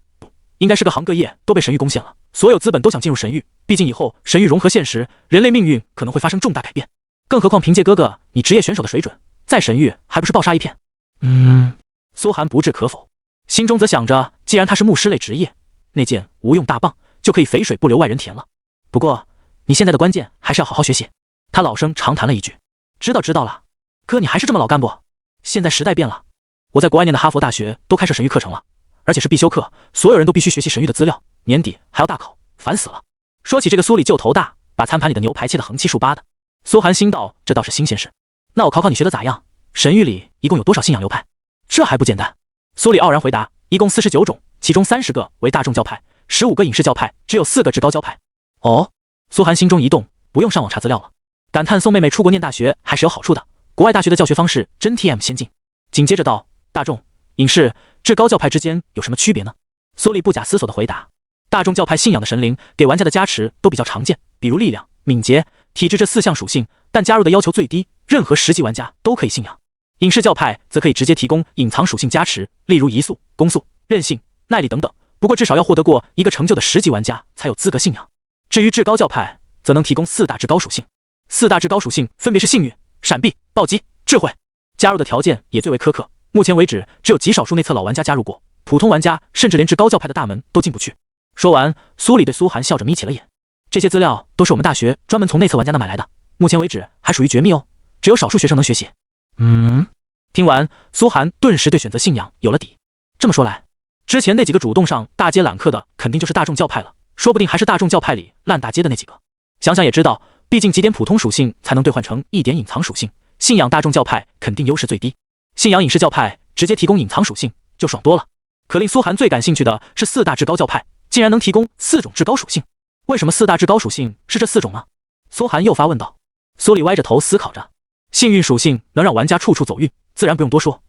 应该是各行各业都被神域攻陷了，所有资本都想进入神域，毕竟以后神域融合现实，人类命运可能会发生重大改变。更何况凭借哥哥你职业选手的水准，在神域还不是暴杀一片？苏寒不置可否，心中则想着，既然他是牧师类职业，那件无用大棒就可以肥水不流外人田了。不过你现在的关键还是要好好学习。他老生常谈了一句。知道了，哥你还是这么老干部。现在时代变了，我在国外念的哈佛大学都开设神域课程了，而且是必修课，所有人都必须学习神域的资料，年底还要大考，烦死了。说起这个苏里就头大，把餐盘里的牛排切得横七竖八的。苏寒心道，这倒是新鲜事。那我考考你学的咋样？神域里一共有多少信仰流派？这还不简单。苏里傲然回答，一共49种，其中30个为大众教派，15个隐士教派，只有4个至高教派。哦，苏寒心中一动，不用上网查资料了，感叹宋妹妹出国念大学还是有好处的，国外大学的教学方式真 TM 先进。紧接着道，大众、隐士、至高教派之间有什么区别呢？苏里不假思索地回答，大众教派信仰的神灵给玩家的加持都比较常见，比如力量、敏捷、体质这4项属性，但加入的要求最低，任何10级玩家都可以信仰。隐士教派则可以直接提供隐藏属性加持，例如移速、攻速、韧性、耐力等等，不过至少要获得过一个成就的10级玩家才有资格信仰。至于至高教派，则能提供4大至高属性，4大至高属性分别是幸运、闪避、暴击、智慧，加入的条件也最为苛刻，目前为止只有极少数内测老玩家加入过，普通玩家甚至连至高教派的大门都进不去。说完，苏里对苏寒笑着眯起了眼，这些资料都是我们大学专门从内测玩家那买来的，目前为止还属于绝密哦，只有少数学生能学习。听完，苏寒顿时对选择信仰有了底。这么说来，之前那几个主动上大街揽客的肯定就是大众教派了，说不定还是大众教派里烂大街的那几个。想想也知道，毕竟几点普通属性才能兑换成1点隐藏属性，信仰大众教派肯定优势最低，信仰隐士教派直接提供隐藏属性就爽多了。可令苏寒最感兴趣的是4大至高教派竟然能提供4种至高属性，为什么4大至高属性是这4种呢？苏寒又发问道。苏里歪着头思考着，幸运属性能让玩家处处走运，自然不用多说，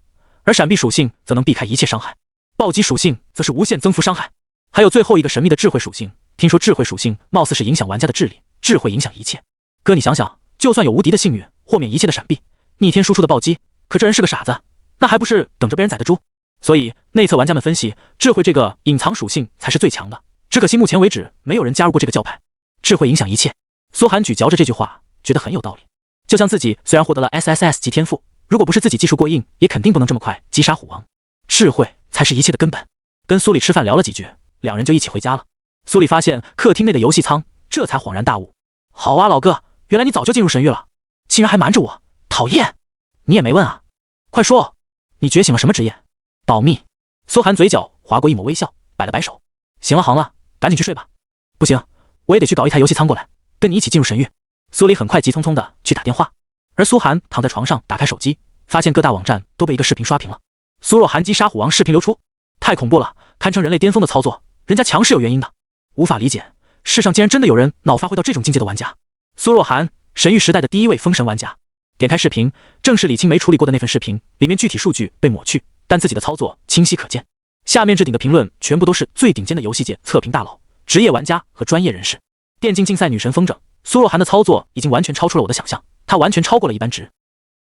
而闪避属性则能避开一切伤害，暴击属性则是无限增幅伤害，还有最后一个神秘的智慧属性，听说智慧属性貌似是影响玩家的智力，智慧影响一切。哥你想想，就算有无敌的幸运，豁免一切的闪避，逆天输出的暴击，可这人是个傻子，那还不是等着被人宰的猪？所以内测玩家们分析，智慧这个隐藏属性才是最强的，只可惜目前为止没有人加入过这个教派。智慧影响一切，苏寒咀嚼着这句话，觉得很有道理。就像自己虽然获得了 SSS 级天赋，如果不是自己技术过硬，也肯定不能这么快击杀虎王。智慧才是一切的根本。跟苏里吃饭聊了几句，两人就一起回家了。苏里发现客厅内的游戏舱，这才恍然大悟。好啊，老哥，原来你早就进入神域了，竟然还瞒着我，讨厌！你也没问啊，快说，你觉醒了什么职业？保密。苏寒嘴角划过一抹微笑，摆了摆手。行了行了，赶紧去睡吧。不行，我也得去搞一台游戏舱过来，跟你一起进入神域。苏里很快急匆匆的去打电话，而苏寒躺在床上打开手机，发现各大网站都被一个视频刷屏了。苏若寒击杀虎王视频流出，太恐怖了，堪称人类巅峰的操作，人家强是有原因的，无法理解，世上竟然真的有人脑发挥到这种境界的玩家。苏若寒，神域时代的第一位封神玩家。点开视频，正是李青梅处理过的那份视频，里面具体数据被抹去，但自己的操作清晰可见。下面置顶的评论全部都是最顶尖的游戏界测评大佬、职业玩家和专业人士。电竞竞赛女神风筝，苏若涵的操作已经完全超出了我的想象，她完全超过了一般职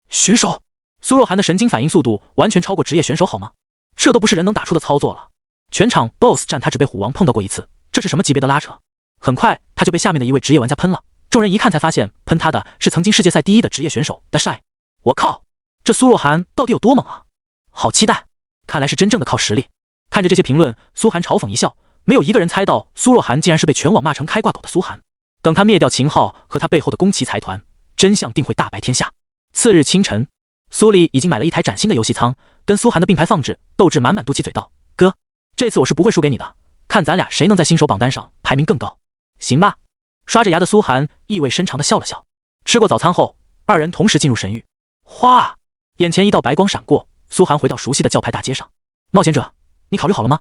选手。苏若涵的神经反应速度完全超过职业选手好吗？这都不是人能打出的操作了。全场 BOSS 战他只被虎王碰到过一次，这是什么级别的拉扯？很快他就被下面的一位职业玩家喷了，众人一看才发现喷他的是曾经世界赛第一的职业选手的晒。我靠，这苏若涵到底有多猛啊？好期待，看来是真正的靠实力。看着这些评论，苏涵嘲讽一笑，没有一个人猜到苏若涵竟然是被全网骂成开挂狗的苏涵。等他灭掉秦昊和他背后的宫崎财团，真相定会大白天下。次日清晨，苏里已经买了一台崭新的游戏舱，跟苏涵的并排放置，斗志满满嘟起嘴道：哥，这次我是不会输给你的，看咱俩谁能在新手榜单上排名更高。行吧。刷着牙的苏涵意味深长地笑了笑。吃过早餐后，二人同时进入神域。哗，眼前一道白光闪过，苏涵回到熟悉的教派大街上。冒险者，你考虑好了吗？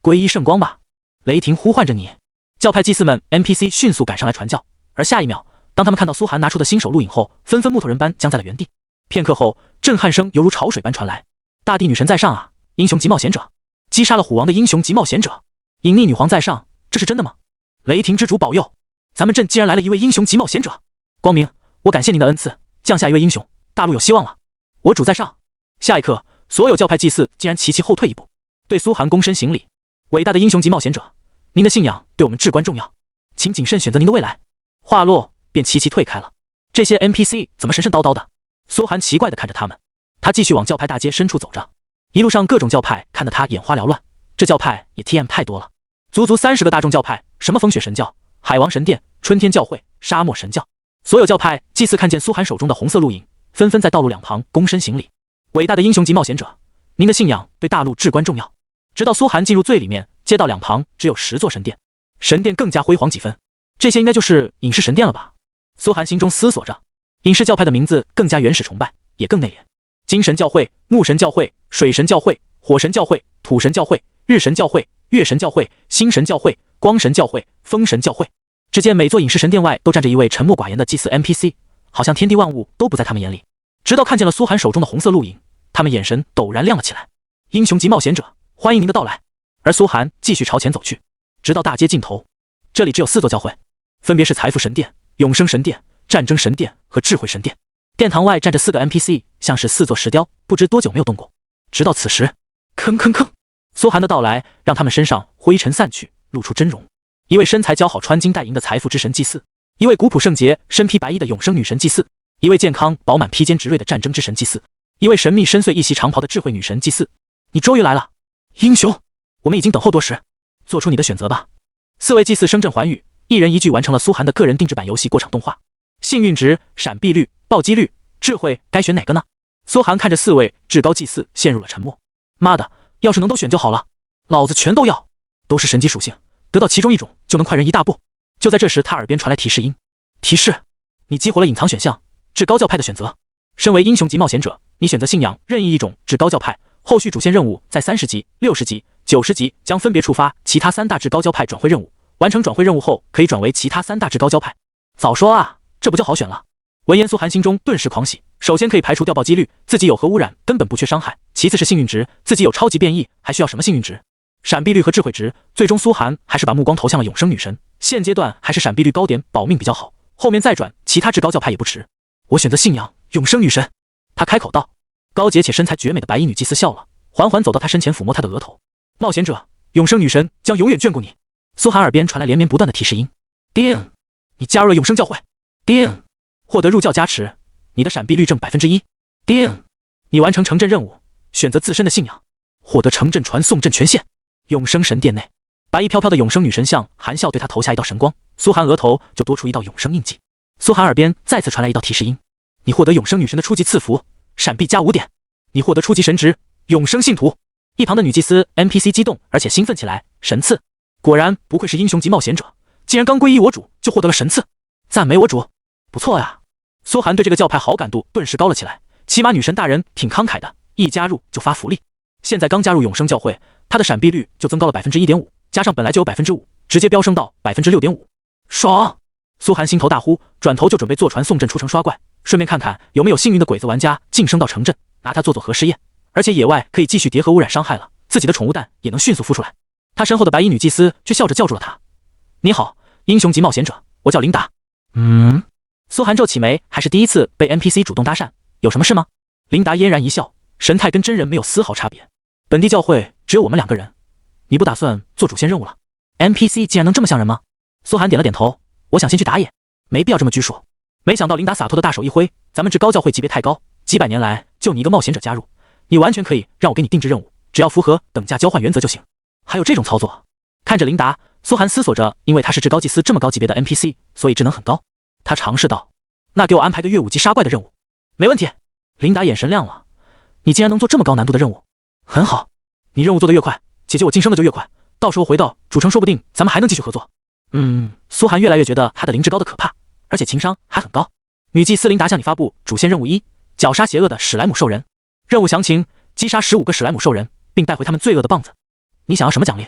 皈依圣光吧，雷霆呼唤着你。教派祭司们 NPC 迅速赶上来传教，而下一秒，当他们看到苏涵拿出的新手录影后，纷纷木头人般僵在了原地。片刻后，震撼声犹如潮水般传来：大地女神在上啊！英雄级冒险者，击杀了虎王的英雄级冒险者，隐匿女皇在上，这是真的吗？雷霆之主保佑，咱们镇竟然来了一位英雄级冒险者！光明，我感谢您的恩赐，降下一位英雄，大陆有希望了。我主在上。下一刻，所有教派祭祀竟然齐齐后退一步，对苏涵躬身行礼。伟大的英雄级冒险者，您的信仰对我们至关重要，请谨慎选择您的未来。话落，便齐齐退开了。这些 NPC 怎么神神叨叨的？苏涵奇怪地看着他们，他继续往教派大街深处走着。一路上各种教派看得他眼花缭乱，这教派也 TM 太多了，足足30个大众教派，什么风雪神教、海王神殿、春天教会、沙漠神教，所有教派祭祀看见苏涵手中的红色录影，纷纷在道路两旁躬身行礼。伟大的英雄级冒险者，您的信仰对大陆至关重要。直到苏涵进入最里面，街道两旁只有10座神殿，神殿更加辉煌几分。这些应该就是隐士神殿了吧？苏涵心中思索着。隐士教派的名字更加原始崇拜，也更内敛。金神教会、木神教会、水神教会、火神教会、土神教会、日神教会、月神教会、星神教会、光神教会、风神教会。只见每座隐士神殿外都站着一位沉默寡言的祭祀 NPC， 好像天地万物都不在他们眼里。直到看见了苏涵手中的红色录影，他们眼神陡然亮了起来。英雄级冒险者，欢迎您的到来。而苏涵继续朝前走去，直到大街尽头。这里只有4座教会，分别是财富神殿、永生神殿、战争神殿和智慧神殿。殿堂外站着4个 NPC， 像是4座石雕，不知多久没有动过。直到此时，吭吭吭，苏涵的到来让他们身上灰尘散去，露出真容。一位身材姣好、穿金戴银的财富之神祭祀，一位古朴圣洁、身披白衣的永生女神祭祀，一位健康饱满、披坚执锐的战争之神祭祀，一位神秘深邃、一袭长袍的智慧女神祭祀。你终于来了，英雄！我们已经等候多时，做出你的选择吧。4位祭祀声震寰宇，一人一句完成了苏涵的个人定制版游戏过场动画。幸运值、闪避率、暴击率、智慧，该选哪个呢？苏涵看着4位至高祭祀，陷入了沉默。妈的，要是能都选就好了，老子全都要。都是神级属性，得到其中一种就能快人一大步。就在这时，他耳边传来提示音：提示，你激活了隐藏选项，至高教派的选择。身为英雄级冒险者，你选择信仰任意一种至高教派，后续主线任务在30级、60级、90级将分别触发其他3大至高教派转会任务。完成转会任务后，可以转为其他3大至高教派。早说啊，这不就好选了。闻言，苏涵心中顿时狂喜。首先可以排除掉爆几率，自己有核污染根本不缺伤害。其次是幸运值，自己有超级变异，还需要什么幸运值？闪避率和智慧值，最终苏涵还是把目光投向了永生女神。现阶段还是闪避率高点保命比较好，后面再转其他至高教派也不迟。我选择信仰永生女神。他开口道。高洁且身材绝美的白衣女祭司笑了，缓缓走到他身前，抚摸他的额头。冒险者，永生女神将永远眷顾你。苏涵耳边传来连绵不断的提示音。叮，你加入了永生教会。叮，获得入教加持，你的闪避率正1%。叮，你完成城镇任务，选择自身的信仰，获得城镇传送阵权限。永生神殿内，白衣飘飘的永生女神像含笑对他投下一道神光，苏涵额头就多出一道永生印记。苏涵耳边再次传来一道提示音，你获得永生女神的初级赐福，闪避加5点。你获得初级神职，永生信徒。一旁的女祭司 NPC 激动而且兴奋起来，神赐，果然不愧是英雄级冒险者，竟然刚皈依我主就获得了神赐，赞美我主，不错呀。苏涵对这个教派好感度顿时高了起来，起码女神大人挺慷慨的，一加入就发福利。现在刚加入永生教会，他的闪避率就增高了1.5%，加上本来就有5%，直接飙升到6.5%，爽！苏涵心头大呼，转头就准备坐船送阵出城刷怪，顺便看看有没有幸运的鬼子玩家晋升到城镇，拿他做核试验。而且野外可以继续叠合污染伤害了，自己的宠物蛋也能迅速孵出来。他身后的白衣女祭司却笑着叫住了他：你好，英雄级冒险者，我叫琳达。苏寒皱起眉，还是第一次被 NPC 主动搭讪，有什么事吗？琳达嫣然一笑，神态跟真人没有丝毫差别。本地教会只有我们2个人，你不打算做主线任务了？ NPC 竟然能这么像人吗？苏寒点了点头，我想先去打野，没必要这么拘束。没想到琳达洒脱的大手一挥，咱们至高教会级别太高，几百年来就你一个冒险者加入，你完全可以让我给你定制任务，只要符合等价交换原则就行。还有这种操作？看着琳达，苏寒思索着，因为他是至高祭司这么高级别的 NPC， 所以智能很高。他尝试道：那给我安排个越5级杀怪的任务。没问题。琳达眼神亮了，你竟然能做这么高难度的任务，很好。你任务做得越快，解救我晋升的就越快，到时候回到主城说不定咱们还能继续合作。苏寒越来越觉得他的灵智高的可怕，而且情商还很高。女祭司琳达向你发布主线任务1：绞杀邪恶的史莱姆兽人。任务详情：击杀15个史莱姆兽人，并带回他们罪恶的棒子。你想要什么奖励？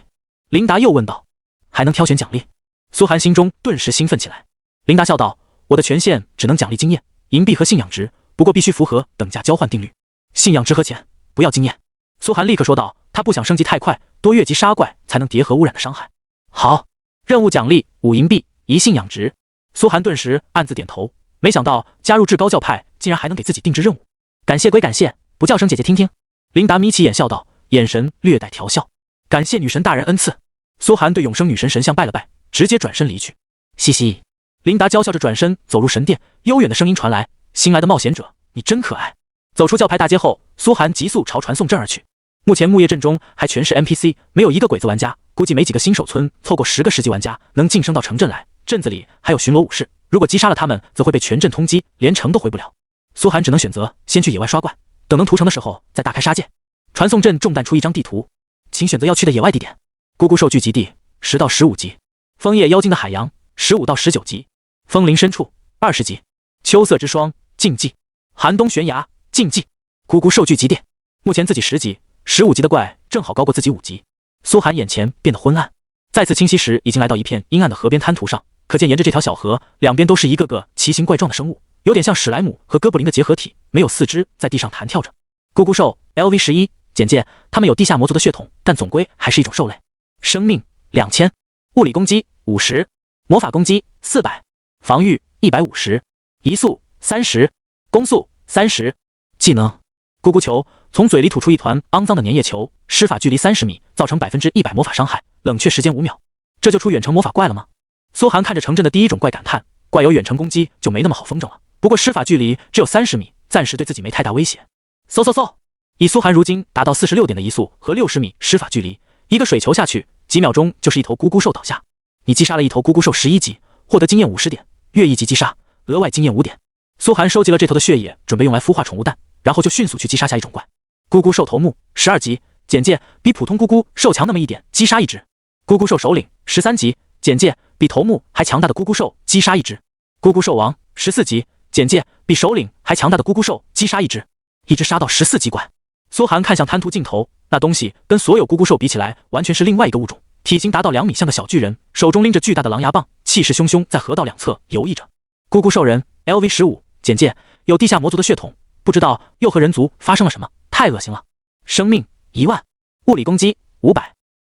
琳达又问道。还能挑选奖励？苏寒心中顿时兴奋起来。琳达笑道：我的权限只能奖励经验、银币和信仰值，不过必须符合等价交换定律。信仰值和钱，不要经验。苏寒立刻说道，他不想升级太快，多越级杀怪才能叠合污染的伤害。好，任务奖励5银币1信仰值。苏寒顿时暗自点头，没想到加入至高教派竟然还能给自己定制任务。感谢归感谢，不叫声姐姐听听。琳达眯起眼笑道，眼神略带调笑。感谢女神大人恩赐。苏寒对永生女神神像拜了拜，直接转身离去。嘻嘻。琳达娇笑着转身走入神殿，悠远的声音传来，新来的冒险者，你真可爱。走出教派大街后，苏寒急速朝传送阵而去。目前木叶镇中还全是 NPC， 没有一个鬼子玩家，估计没几个新手村凑够10个10级玩家能晋升到城镇来。镇子里还有巡逻武士，如果击杀了他们，则会被全镇通缉，连城都回不了。苏寒只能选择先去野外刷怪，等能屠城的时候再大开杀戒。传送阵重弹出一张地图，请选择要去的野外地点。咕咕兽聚集地10到15级，枫叶妖精的海洋15到19级，枫林深处20级，秋色之霜禁忌，寒冬悬崖禁忌。咕咕兽聚集地，目前自己10级，15级的怪正好高过自己5级。苏寒眼前变得昏暗，再次清晰时已经来到一片阴暗的河边滩涂上，可见沿着这条小河，两边都是一个个奇形怪状的生物，有点像史莱姆和哥布林的结合体，没有4肢，在地上弹跳着。咕咕兽 LV11 简介：它们有地下魔族的血统，但总归还是一种兽类。生命2000，物理攻击50，魔法攻击400，防御150，移速30，攻速30。技能：咕咕球，从嘴里吐出一团肮脏的粘液球，施法距离30米，造成100%魔法伤害，冷却时间5秒。这就出远程魔法怪了吗？苏寒看着城镇的第一种怪感叹，怪有远程攻击就没那么好风筝了，不过施法距离只有30米，暂时对自己没太大威胁。嗖，以苏寒如今达到46点的移速和60米施法距离，一个水球下去，几秒钟就是一头咕咕兽倒下。你击杀了一头咕咕兽11级，获得经验50点，越1级击杀，额外经验5点。苏寒收集了这头的血液，准备用来孵化宠物蛋，然后就迅速去击杀下一种怪。咕咕兽头目12级，简介：比普通咕咕兽强那么一点，击杀一只。咕咕兽首领13级，简介：比头目还强大的咕咕兽，击杀一只。咕咕兽王14级，简介：比首领还强大的咕咕兽，击杀一只。一只杀到14级怪。苏寒看向滩涂尽头，那东西跟所有咕咕兽比起来，完全是另外一个物种，体型达到2米，像个小巨人，手中拎着巨大的狼牙棒，气势汹汹，在河道两侧游弋着。咕咕兽人 LV15 简介：有地下魔族的血统，不知道又和人族发生了什么，太恶心了。生命1万，物理攻击500，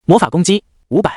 魔法攻击500，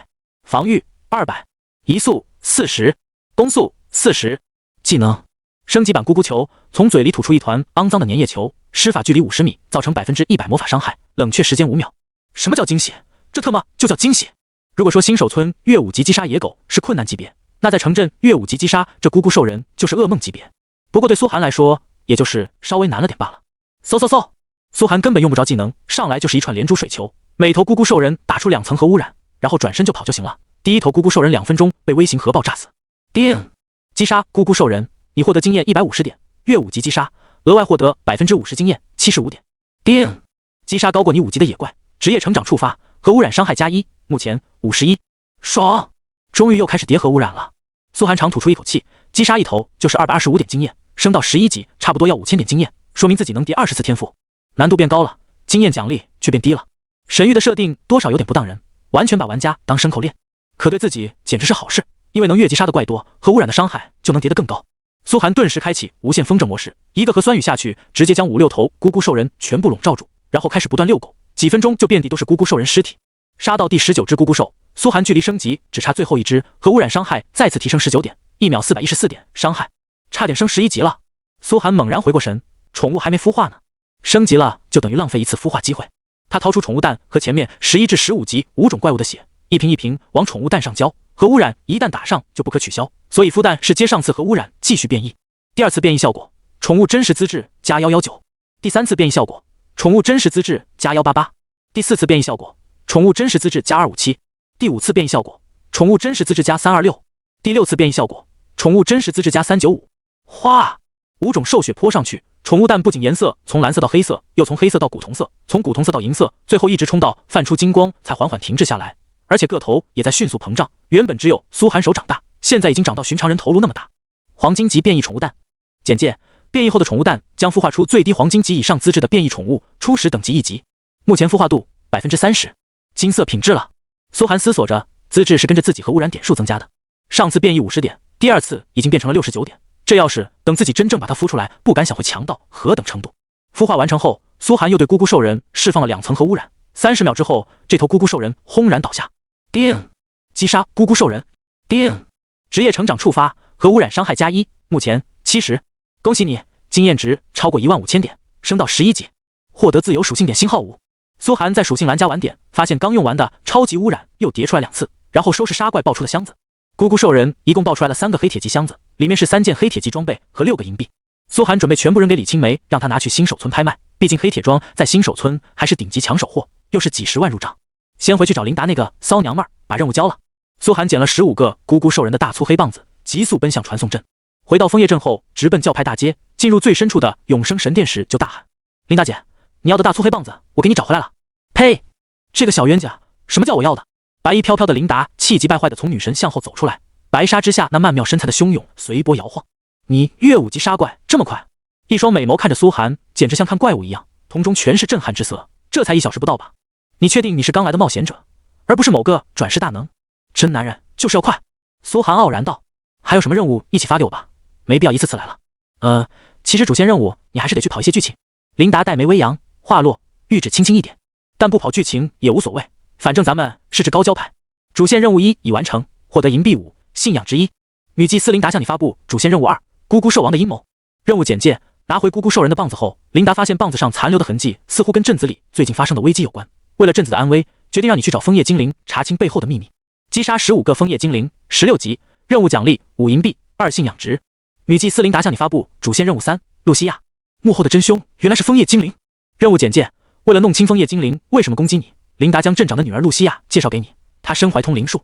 防御200，移速40，攻速40。技能：升级版咕咕球，从嘴里吐出一团肮脏的粘液球，施法距离50米，造成100%魔法伤害，冷却时间5秒。什么叫惊喜？这特么就叫惊喜！如果说新手村越5级击杀野狗是困难级别，那在城镇越5级击杀这咕咕兽人就是噩梦级别。不过对苏寒来说，也就是稍微难了点罢了。嗖，苏寒根本用不着技能，上来就是一串连珠水球，每头咕咕兽人打出2层核污染，然后转身就跑就行了。第一头咕咕兽人2分钟被微型核爆炸死。叮！击杀咕咕兽人，你获得经验150点，越5级击杀，额外获得50%经验75点。叮！击杀高过你5级的野怪，职业成长触发，核污染伤害+1，目前51。爽！终于又开始叠核污染了。苏寒长吐出一口气，击杀一头就是225点经验，升到11级差不多要5000点经验，说明自己能叠20次天赋。难度变高了，经验奖励却变低了。神域的设定多少有点不当人，完全把玩家当牲口练。可对自己简直是好事，因为能越级杀的怪多，核污染的伤害就能叠得更高。苏寒顿时开启无限风筝模式，一个核酸雨下去，直接将5、6头咕咕兽人全部笼罩住，然后开始不断遛狗，几分钟就遍地都是咕咕兽人尸体。杀到第19只咕咕兽，苏寒距离升级只差最后一只，核污染伤害再次提升19点， 1秒414点伤害，差点升11级了。苏寒猛然回过神，宠物还没孵化呢，升级了就等于浪费一次孵化机会。他掏出宠物蛋和前面11至15级5种怪物的血，一瓶一瓶往宠物蛋上浇。核污染一旦打上就不可取消，所以孵蛋是接上次核污染继续变异。第二次变异效果，宠物真实资质加119。第三次变异效果，宠物真实资质加188。第四次变异效果，宠物真实资质加257。第五次变异效果，宠物真实资质加326。第六次变异效果，宠物真实资质加395。哗！5种兽血泼上去，宠物蛋不仅颜色从蓝色到黑色，又从黑色到古铜色，从古铜色到银色，最后一直冲到泛出金光，才缓缓停滞下来。而且个头也在迅速膨胀，原本只有苏寒手掌大，现在已经长到寻常人头颅那么大。黄金级变异宠物蛋。简介：变异后的宠物蛋将孵化出最低黄金级以上资质的变异宠物，初始等级1级，目前孵化度 30%， 金色品质了。苏寒思索着，资质是跟着自己核污染点数增加的，上次变异50点，第二次已经变成了69点，这要是等自己真正把它孵出来，不敢想会强到何等程度。孵化完成后，苏寒又对咕咕兽人释放了2层核污染，30秒之后，这头咕咕兽人轰然倒下。叮！击杀咕咕兽人。叮！职业成长触发，核污染伤害加1，目前70。恭喜你，经验值超过15000点，升到11级，获得自由属性点星号5。苏寒在属性栏加完点，发现刚用完的超级污染又叠出来2次，然后收拾杀怪爆出的箱子。咕咕兽人一共爆出来了3个黑铁级箱子，里面是3件黑铁级装备和6个银币。苏寒准备全部扔给李青梅，让他拿去新手村拍卖，毕竟黑铁装在新手村还是顶级抢手货，又是几10万入账。先回去找琳达那个骚娘们儿，把任务交了。苏寒捡了15个咕咕兽人的大粗黑棒子，急速奔向传送阵。回到枫叶镇后，直奔教派大街，进入最深处的永生神殿时，就大喊：“琳达姐，你要的大粗黑棒子，我给你找回来了！”呸！这个小冤家，什么叫我要的？白衣飘飘的琳达气急败坏地从女神向后走出来，白纱之下那曼妙身材的汹涌随波摇晃。你越5级杀怪这么快？一双美眸看着苏寒，简直像看怪物一样，瞳中全是震撼之色。这才1小时不到吧？你确定你是刚来的冒险者，而不是某个转世大能？真男人就是要快。苏寒傲然道。还有什么任务一起发给我吧，没必要一次次来了。其实主线任务你还是得去跑一些剧情。琳达黛眉微扬，话落，玉指轻轻一点。但不跑剧情也无所谓，反正咱们是只高交派。主线任务1已完成，获得银币5，信仰之1。女祭司琳达向你发布主线任务2，咕咕兽王的阴谋。任务简介：拿回咕咕兽人的棒子后，琳达发现棒子上残留的痕迹似乎跟镇子里最近发生的危机有关。为了镇子的安危，决定让你去找枫叶精灵查清背后的秘密。击杀15个枫叶精灵，16级，任务奖励5银币，2信仰值。女祭司琳达向你发布主线任务3，露西亚。幕后的真凶原来是枫叶精灵。任务简介：为了弄清枫叶精灵为什么攻击你，琳达将镇长的女儿露西亚介绍给你，她身怀通灵术，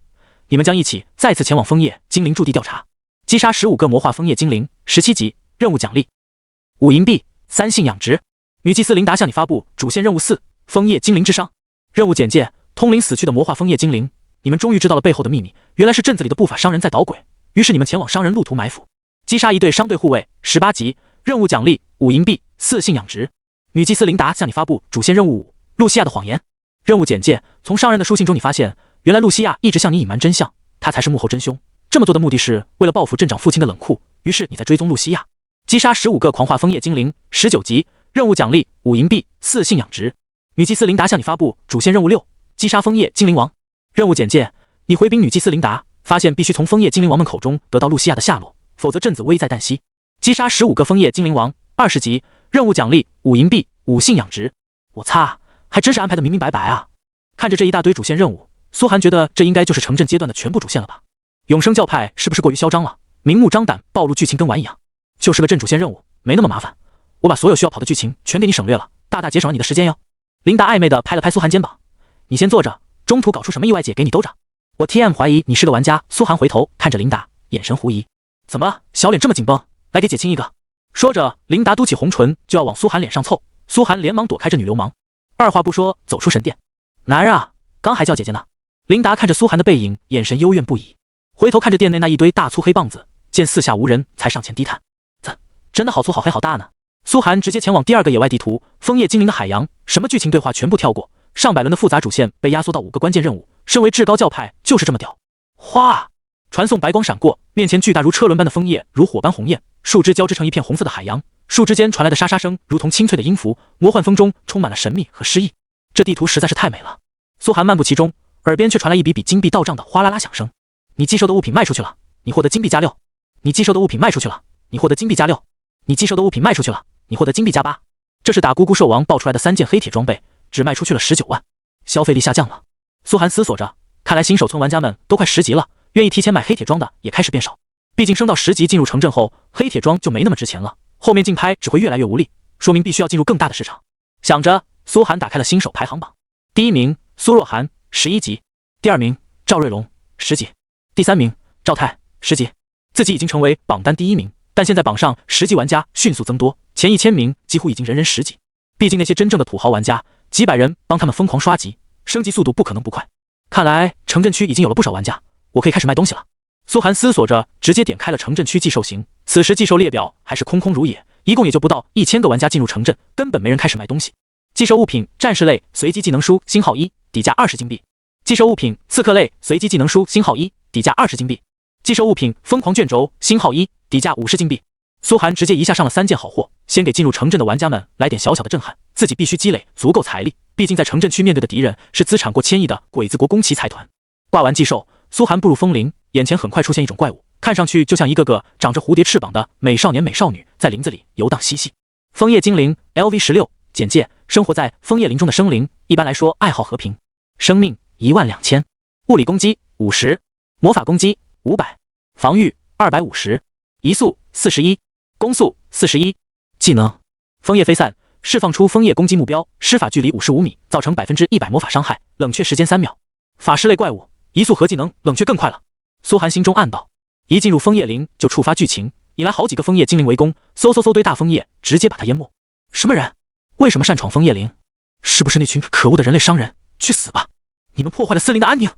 你们将一起再次前往枫叶精灵驻地调查。击杀15个魔化枫叶精灵，17级，任务奖励5银币，3信仰值。女祭司琳达向你发布主线任务4，枫叶精灵之伤。任务简介：通灵死去的魔化枫叶精灵，你们终于知道了背后的秘密，原来是镇子里的不法商人在捣鬼，于是你们前往商人路途埋伏。击杀1对商队护卫，18级，任务奖励5银币，4信仰值。女祭司琳达向你发布主线任务5，露西亚的谎言。任务简介：从商人的书信中你发现，原来露西亚一直向你隐瞒真相，她才是幕后真凶。这么做的目的是为了报复镇长父亲的冷酷，于是你在追踪露西亚。击杀15个狂化枫叶精灵，19级，任务奖励5银币，4信仰值。女祭司琳达向你发布主线任务6，击杀枫叶精灵王。任务简介：你回禀女祭司琳达，发现必须从枫叶精灵王们口中得到露西亚的下落，否则镇子危在旦夕。击杀15个枫叶精灵王，20级，任务奖励5银币，5信仰值。我擦，还真是安排的明明白白啊！看着这一大堆主线任务，苏寒觉得这应该就是城镇阶段的全部主线了吧？永生教派是不是过于嚣张了？明目张胆暴露剧情跟玩一样，就是个镇主线任务，没那么麻烦。我把所有需要跑的剧情全给你省略了，大大节省了你的时间哟。琳达暧昧的拍了拍苏寒肩膀，你先坐着，中途搞出什么意外姐给你兜着。我 TM 怀疑你是个玩家。苏寒回头看着琳达，眼神狐疑。怎么小脸这么紧绷？来给姐亲一个。说着，琳达嘟起红唇就要往苏寒脸上凑，苏寒连忙躲开这女流氓，二话不说走出神殿。男人啊，刚还叫姐姐呢。琳达看着苏寒的背影，眼神幽怨不已，回头看着殿内那一堆大粗黑棒子，见四下无人，才上前低叹：真的好粗好黑好大呢。苏寒直接前往第2个野外地图枫叶精灵的海洋，什么剧情对话全部跳过，上百轮的复杂主线被压缩到5个关键任务。身为至高教派就是这么屌。哗！传送白光闪过，面前巨大如车轮般的枫叶如火般红艳，树枝交织成一片红色的海洋，树枝间传来的沙沙声如同清脆的音符，魔幻风中充满了神秘和诗意。这地图实在是太美了。苏寒漫步其中，耳边却传来一笔笔金币到账的哗啦啦响声。你寄售的物品卖出去了，你获得金币加6。你寄售的物品卖出去了，你获得金币加6。你寄售的物品卖出去了，你获得金币加8。这是打咕咕兽王爆出来的3件黑铁装备，只卖出去了19万，消费力下降了。苏寒思索着，看来新手村玩家们都快10级了，愿意提前买黑铁装的也开始变少。毕竟升到10级进入城镇后，黑铁装就没那么值钱了，后面竞拍只会越来越无力，说明必须要进入更大的市场。想着，苏寒打开了新手排行榜，第1名苏若涵11级，第2名赵瑞龙10级，第3名赵泰10级。自己已经成为榜单第1名，但现在榜上10级玩家迅速增多，前1000名几乎已经人人10级。毕竟那些真正的土豪玩家，几百人帮他们疯狂刷级，升级速度不可能不快。看来城镇区已经有了不少玩家，我可以开始卖东西了。苏寒思索着，直接点开了城镇区寄售型。此时寄售列表还是空空如也，一共也就不到1000个玩家进入城镇，根本没人开始卖东西。寄售物品战士类随机技能书星号1，底价20金币。寄售物品刺客类随机技能书星号1，底价20金币。寄售物品疯狂卷轴星号1，底价50金币。苏寒直接一下上了3件好货，先给进入城镇的玩家们来点小小的震撼，自己必须积累足够财力，毕竟在城镇区面对的敌人是资产过1000亿的鬼子国宫崎财团。挂完寄售，苏寒步入枫林，眼前很快出现一种怪物，看上去就像一个个长着蝴蝶翅膀的美少年美少女在林子里游荡嬉戏。枫叶精灵 LV16，简介：生活在枫叶林中的生灵，一般来说爱好和平，生命12000，物理攻击50，魔法攻击500，防御250，移速41，攻速41。技能：枫叶飞散，释放出枫叶攻击目标，施法距离55米，造成100%魔法伤害，冷却时间3秒。法师类怪物，移速和技能冷却更快了。苏寒心中暗道，一进入枫叶林就触发剧情，引来好几个枫叶精灵围攻，嗖堆大枫叶直接把他淹没。什么人？为什么擅闯枫叶林？是不是那群可恶的人类商人？去死吧！你们破坏了森林的安宁！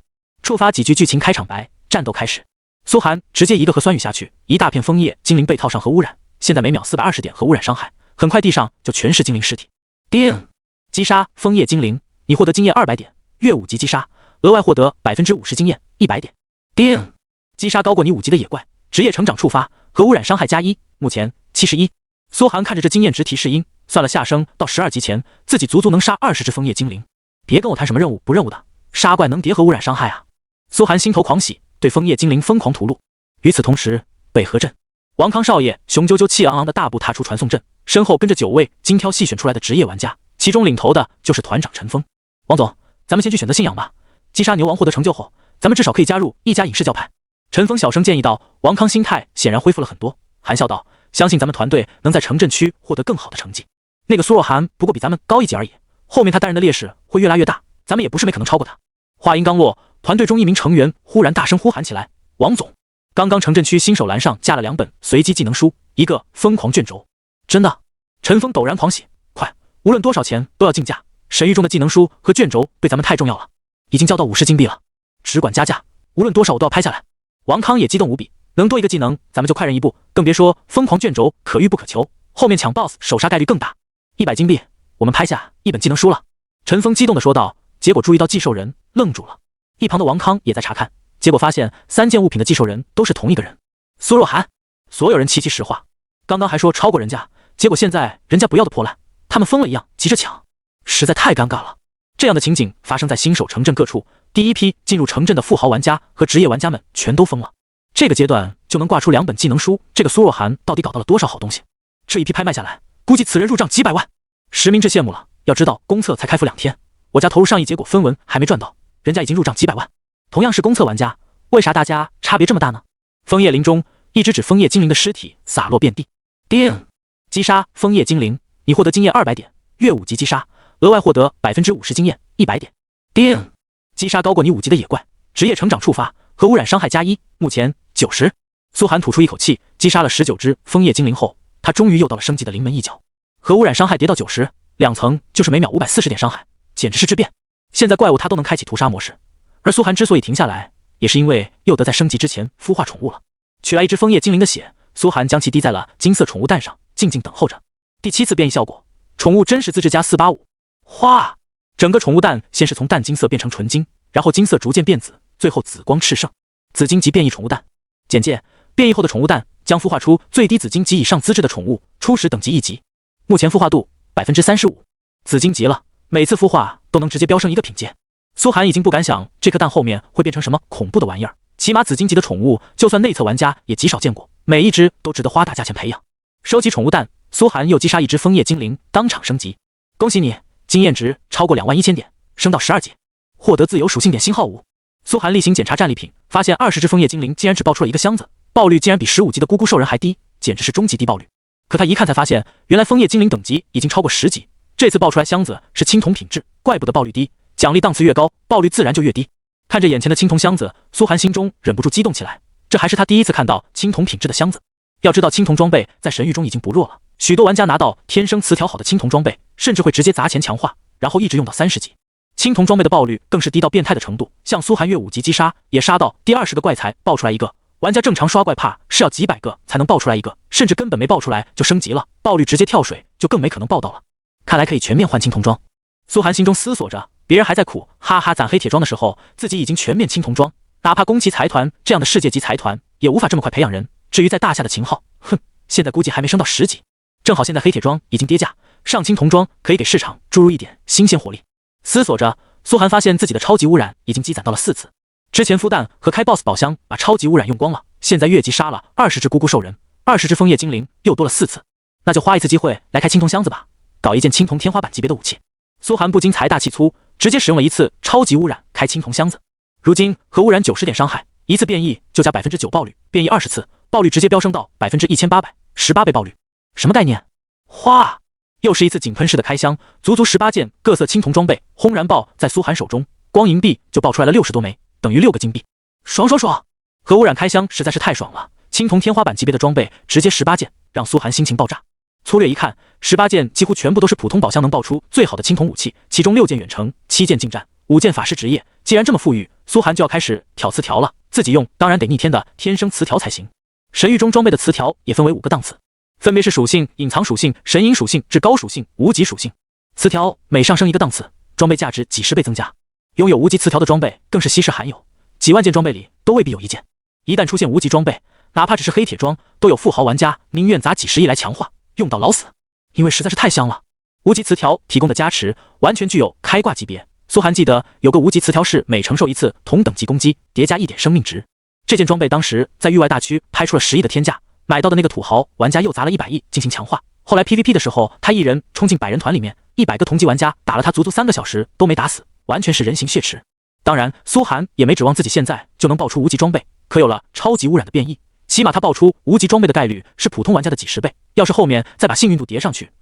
触发几句剧情开场白，战斗开始。苏寒直接一个核酸雨下去，一大片枫叶精灵被套上核污染，现在每秒420点核污染伤害，很快地上就全是精灵尸体。叮！击杀枫叶精灵，你获得经验200点，越5级击杀，额外获得50%经验100点。叮！击杀高过你5级的野怪，职业成长触发，核污染伤害加1，目前71。苏寒看着这经验值提示音，算了下升到12级前，自己足足能杀20只枫叶精灵。别跟我谈什么任务不任务的，杀怪能叠核污染伤害啊！苏寒心头狂喜，对枫叶精灵疯狂屠戮。与此同时，北河镇，王康少爷雄赳赳气昂昂的大步踏出传送阵，身后跟着9位精挑细选出来的职业玩家，其中领头的就是团长陈峰。王总，咱们先去选择信仰吧。击杀牛王获得成就后，咱们至少可以加入一家隐士教派。陈峰小声建议道。王康心态显然恢复了很多，含笑道：相信咱们团队能在城镇区获得更好的成绩。那个苏若涵不过比咱们高1级而已，后面他单人的劣势会越来越大，咱们也不是没可能超过他。话音刚落，团队中一名成员忽然大声呼喊起来：王总！刚刚城镇区新手栏上加了2本随机技能书，一个疯狂卷轴。真的？陈峰陡然狂喜，快，无论多少钱都要竞价，神域中的技能书和卷轴对咱们太重要了，已经交到50金币了，只管加价，无论多少我都要拍下来。王康也激动无比，能多一个技能咱们就快人一步，更别说疯狂卷轴可遇不可求，后面抢 BOSS 首杀概率更大。100金币，我们拍下一本技能书了。陈峰激动地说道，结果注意到寄售人愣住了，一旁的王康也在查看，结果发现3件物品的寄售人都是同一个人，苏若涵。所有人齐齐实话，刚刚还说超过人家，结果现在人家不要的破烂，他们疯了一样急着抢，实在太尴尬了。这样的情景发生在新手城镇各处，第一批进入城镇的富豪玩家和职业玩家们全都疯了。这个阶段就能挂出2本技能书，这个苏若涵到底搞到了多少好东西？这一批拍卖下来，估计此人入账几百万。实名制羡慕了，要知道公测才开服2天，我家投入上亿，结果分文还没赚到，人家已经入账几百万。同样是公测玩家，为啥大家差别这么大呢？枫叶林中，一只枫叶精灵的尸体洒落遍地。叮！击杀枫叶精灵，你获得经验200点，越5级击杀，额外获得50%经验100点。叮！击杀高过你5级的野怪，职业成长触发，核污染伤害加1，目前90。苏寒吐出一口气，击杀了19只枫叶精灵后，他终于又到了升级的临门一脚。核污染伤害叠到90，2层就是每秒540点伤害，简直是质变。现在怪物他都能开启屠杀模式，而苏寒之所以停下来，也是因为又得在升级之前孵化宠物了。取来一只枫叶精灵的血，苏寒将其滴在了金色宠物蛋上，静静等候着第7次变异效果，宠物真实资质加485。哗！整个宠物蛋先是从淡金色变成纯金，然后金色逐渐变紫，最后紫光炽盛。紫金级变异宠物蛋。简介：变异后的宠物蛋将孵化出最低紫金级以上资质的宠物，初始等级1级，目前孵化度35%。紫金级了，每次孵化都能直接飙升一个品阶。苏寒已经不敢想这颗蛋后面会变成什么恐怖的玩意儿，起码紫金级的宠物就算内测玩家也极少见过，每一只都值得花大价钱培养。收集宠物蛋，苏寒又击杀一只枫叶精灵，当场升级。恭喜你，经验值超过21000点，升到12级，获得自由属性点星号5。苏寒例行检查战利品，发现20只枫叶精灵竟然只爆出了一个箱子，爆率竟然比15级的咕咕兽人还低，简直是终极低爆率。可他一看才发现，原来枫叶精灵等级已经超过10级，这次爆出来箱子是青铜品质，怪不得爆率低，奖励档次越高，爆率自然就越低。看着眼前的青铜箱子，苏寒心中忍不住激动起来，这还是他第一次看到青铜品质的箱子。要知道青铜装备在神域中已经不弱了，许多玩家拿到天生词条好的青铜装备，甚至会直接砸钱强化，然后一直用到30级。青铜装备的爆率更是低到变态的程度，像苏寒月5级击杀也杀到第20个怪才爆出来一个，玩家正常刷怪怕是要几百个才能爆出来一个，甚至根本没爆出来就升级了，爆率直接跳水，就更没可能爆到了。看来可以全面换青铜装。苏寒心中思索着，别人还在苦哈哈攒黑铁装的时候，自己已经全面青铜装，哪怕宫崎财团这样的世界级财团也无法这么快培养人。至于在大夏的秦昊，哼，现在估计还没升到10级。正好现在黑铁装已经跌价，上青铜装可以给市场注入一点新鲜活力。思索着，苏寒发现自己的超级污染已经积攒到了4次。之前孵蛋和开 BOSS 宝箱把超级污染用光了，现在越级杀了20只咕咕兽人，20只枫叶精灵，又多了4次。那就花一次机会来开青铜箱子吧，搞一件青铜天花板级别的武器。苏寒不禁财大气粗，直接使用了一次超级污染开青铜箱子。如今核污染90点伤害，一次变异就加 9% 爆率，变异20次，爆率直接飙升到 1800%，18倍爆率。什么概念？哗！又是一次井喷式的开箱，足足18件各色青铜装备轰然爆在苏寒手中，光银币就爆出来了60多枚，等于6个金币。爽爽爽！核污染开箱实在是太爽了，青铜天花板级别的装备直接18件，让苏寒心情爆炸。粗略一看，18件几乎全部都是普通宝箱能爆出最好的青铜武器，其中6件远程，7件近战，5件法师职业。既然这么富裕，苏寒就要开始挑词条了，自己用当然得逆天的天生词条才行。神域中装备的词条也分为5个档次，分别是属性、隐藏属性、神隐属性至高属性、无极属性。词条每上升一个档次，装备价值几10倍增加。拥有无极词条的装备更是稀世罕有，几万件装备里都未必有一件。一旦出现无极装备，哪怕只是黑铁装，都有富豪玩家宁愿砸几10亿来强化，用到老死，因为实在是太香了。无极词条提供的加持完全具有开挂级别。苏寒记得有个无极词条是每承受一次同等级攻击叠加1点生命值，这件装备当时在域外大区拍出了10亿的天价，买到的那个土豪玩家又砸了100亿进行强化。后来 PVP 的时候，他一人冲进100人团里面，100个同级玩家打了他足足3个小时都没打死，完全是人形血池。当然，苏寒也没指望自己现在就能爆出无极装备，可有了超级污染的变异，起码他爆出无极装备的概率是普通玩家的几10倍。要是后面再把幸运度叠上去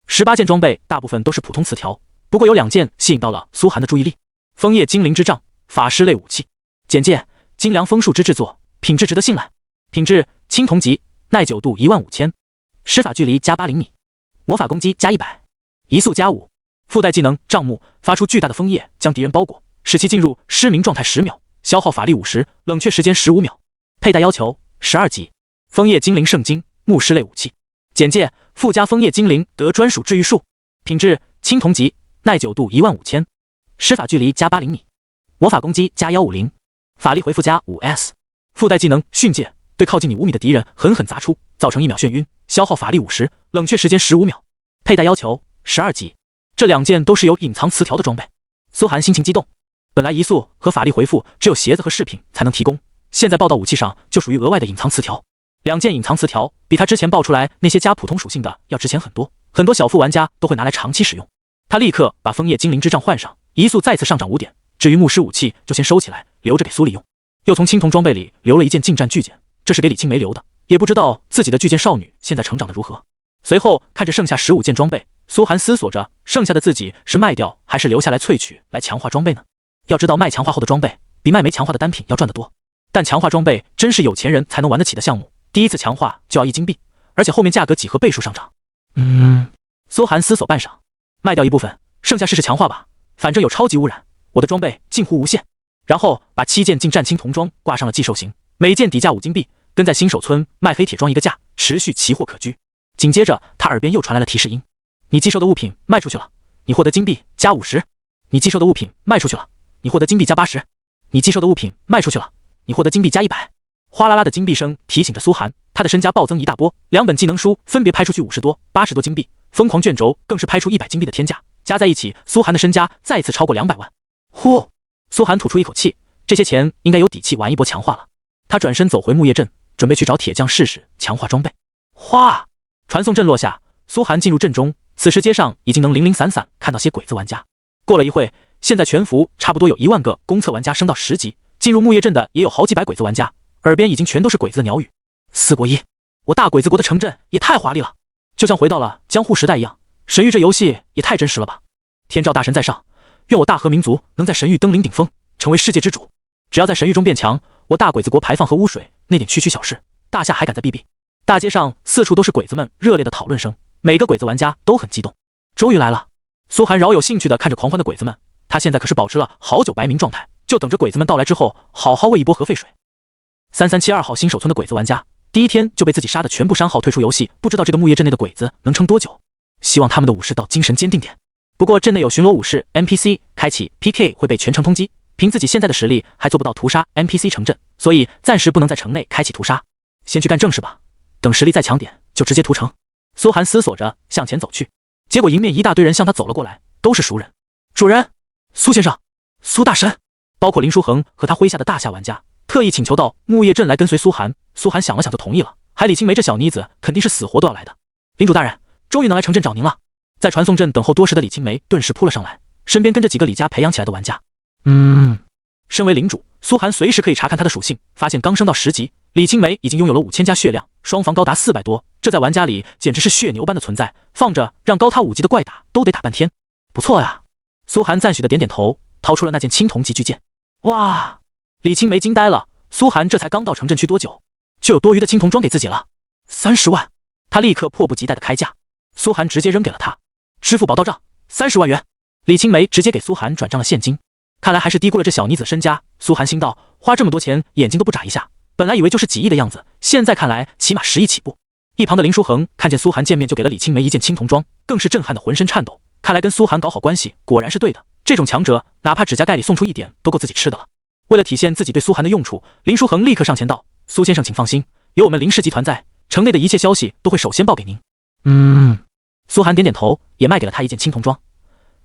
，18件装备大部分都是普通词条，不过有2件吸引到了苏寒的注意力：枫叶精灵之杖，法师类武器。简介：精良枫树枝制作，品质值得信赖。品质：青铜级，耐久度15000，施法距离加80米，魔法攻击加100，移速加5。附带技能：帐幕，发出巨大的枫叶将敌人包裹，使其进入失明状态10秒，消耗法力50，冷却时间15秒。佩戴要求：12级。枫叶精灵圣经，牧师类武器。简介：附加枫叶精灵得专属治愈术。品质：青铜级，耐久度15000，施法距离加80米，魔法攻击加150，法力回复加 5S。 附带技能：训诫，对靠近你5米的敌人狠狠砸出，造成1秒眩晕，消耗法力50，冷却时间15秒。佩戴要求12级。这2件都是有隐藏词条的装备，苏寒心情激动。本来移速和法力回复只有鞋子和饰品才能提供，现在爆到武器上就属于额外的隐藏词条。2件隐藏词条比他之前爆出来那些加普通属性的要值钱很多，很多小副玩家都会拿来长期使用。他立刻把枫叶精灵之杖换上，移速再次上涨5点。至于牧师武器就先收起来，留着给苏里用。又从青铜装备里留了一件近战巨剑，这是给李青梅留的，也不知道自己的巨剑少女现在成长的如何。随后看着剩下15件装备，苏寒思索着剩下的自己是卖掉还是留下来萃取来强化装备呢？要知道卖强化后的装备比卖没强化的单品要赚得多，但强化装备真是有钱人才能玩得起的项目，第一次强化就要1金币，而且后面价格几何倍数上涨。苏寒思索半晌，卖掉一部分，剩下试试强化吧，反正有超级污染，我的装备近乎无限。然后把7件近战青铜装挂上了寄售型，每件底价5金币，跟在新手村卖黑铁装一个价，持续奇货可居。紧接着他耳边又传来了提示音：你寄售的物品卖出去了，你获得金币加50；你寄售的物品卖出去了，你获得金币加80；你寄售的物品卖出去了，你获得金币加100。哗啦啦的金币声提醒着苏寒，他的身家暴增一大波，2本技能书分别拍出去50多、80多金币，疯狂卷轴更是拍出100金币的天价，加在一起，苏寒的身家再次超过200万。苏寒吐出一口气，这些钱应该有底气玩一波强化了。他转身走回木叶镇，准备去找铁匠试试强化装备。哗！传送阵落下，苏寒进入阵中。此时街上已经能零零散散看到些鬼子玩家。过了一会，现在全服差不多有1万个公测玩家升到10级，进入木叶镇的也有好几百鬼子玩家，耳边已经全都是鬼子的鸟语。4国1，我大鬼子国的城镇也太华丽了，就像回到了江户时代一样。神域这游戏也太真实了吧！天照大神在上，愿我大和民族能在神域登临顶峰，成为世界之主。只要在神域中变强，我大鬼子国排放核污水那点区区小事，大夏还敢再避避？大街上四处都是鬼子们热烈的讨论声，每个鬼子玩家都很激动。终于来了！苏寒饶有兴趣地看着狂欢的鬼子们，他现在可是保持了好久白名状态，就等着鬼子们到来之后好好喂一波核废水。3372号新手村的鬼子玩家第一天就被自己杀的全部删号退出游戏，不知道这个木叶镇内的鬼子能撑多久。希望他们的武士道精神坚定点。不过镇内有巡逻武士 NPC， 开启 PK 会被全城通缉，凭自己现在的实力还做不到屠杀 NPC 城镇，所以暂时不能在城内开启屠杀，先去干正事吧，等实力再强点就直接屠城。苏寒思索着向前走去，结果迎面一大堆人向他走了过来，都是熟人。主人，苏先生，苏大神，包括林书恒和他麾下的大夏玩家，特意请求到木叶镇来跟随苏寒。苏寒想了想就同意了，还李青梅这小妮子肯定是死活都要来的。领主大人，终于能来城镇找您了。在传送阵等候多时的李青梅顿时扑了上来，身边跟着几个李家培养起来的玩家。身为领主，苏寒随时可以查看他的属性，发现刚升到10级，李青梅已经拥有了5000加血量，双方高达400多，这在玩家里简直是血牛般的存在，放着让高他5级的怪打都得打半天。不错呀，苏寒赞许的点点头，掏出了那件青铜级巨剑。哇！李青梅惊呆了，苏寒这才刚到城镇区多久，就有多余的青铜装给自己了？30万！他立刻迫不及待的开价，苏寒直接扔给了他。支付宝到账30万元。李青梅直接给苏寒转账了现金，看来还是低估了这小妮子身家。苏寒心道，花这么多钱眼睛都不眨一下，本来以为就是几亿的样子，现在看来起码10亿起步。一旁的林书恒看见苏寒见面就给了李青梅一件青铜装，更是震撼的浑身颤抖，看来跟苏寒搞好关系果然是对的，这种强者哪怕指甲盖里送出一点都够自己吃的了。为了体现自己对苏寒的用处，林书恒立刻上前道，苏先生请放心，有我们林氏集团在，城内的一切消息都会首先报给您。苏寒点点头，也卖给了他一件青铜装。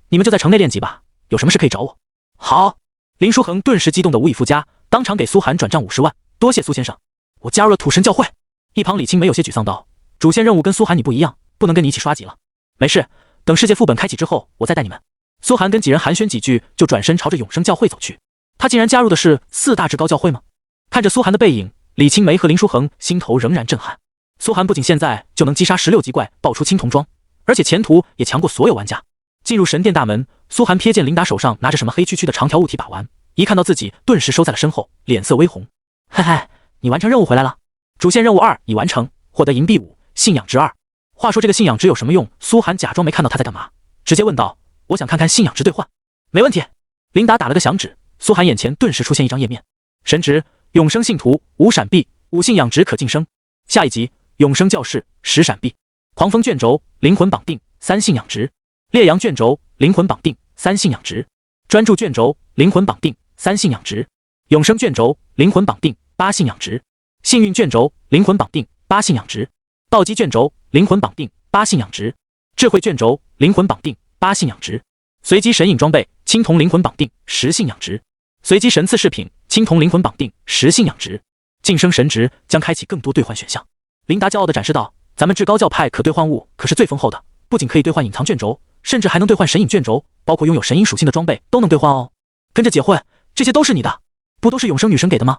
你们就在城内练级吧，有什么事可以找我。好！林书恒顿时激动的无以复加，当场给苏寒转账50万，多谢苏先生，我加入了土神教会。一旁李青梅有些沮丧道，主线任务跟苏寒你不一样，不能跟你一起刷级了。没事，等世界副本开启之后，我再带你们。苏寒跟几人寒暄几句，就转身朝着永生教会走去。他竟然加入的是4大至高教会吗？看着苏寒的背影，李青梅和林书恒心头仍然震撼。苏寒不仅现在就能击杀16级怪，爆出青铜装，而且前途也强过所有玩家。进入神殿大门，苏寒瞥见琳达手上拿着什么黑黢黢的长条物体把玩，一看到自己顿时收在了身后，脸色微红。嘿嘿，你完成任务回来了，主线任务2已完成，获得银币5，信仰值2。话说这个信仰值有什么用？苏寒假装没看到他在干嘛，直接问道，我想看看信仰值兑换。没问题。琳达打了个响指，苏寒眼前顿时出现一张页面，神值永生信徒5闪币，5信仰值可晋升。下一级永生教士10闪币，狂风卷轴灵魂绑定3信仰值，烈阳卷轴灵魂绑定3信仰值，专注卷轴灵魂绑定3信仰值，永生卷轴灵魂绑定8信仰值，幸运卷轴灵魂绑定8信仰值，暴击卷轴灵魂绑定8信仰值，智慧卷轴灵魂绑定8信仰值，随机神隐装备青铜灵魂绑定10信仰值，随机神赐饰品青铜灵魂绑定10信仰值，晋升神值将开启更多兑换选项。琳达骄傲地展示道，咱们至高教派可兑换物可是最丰厚的，不仅可以兑换隐藏卷轴，甚至还能兑换神隐卷轴，包括拥有神隐属性的装备都能兑换哦。跟着姐混，这些都是你的，不都是永生女神给的吗？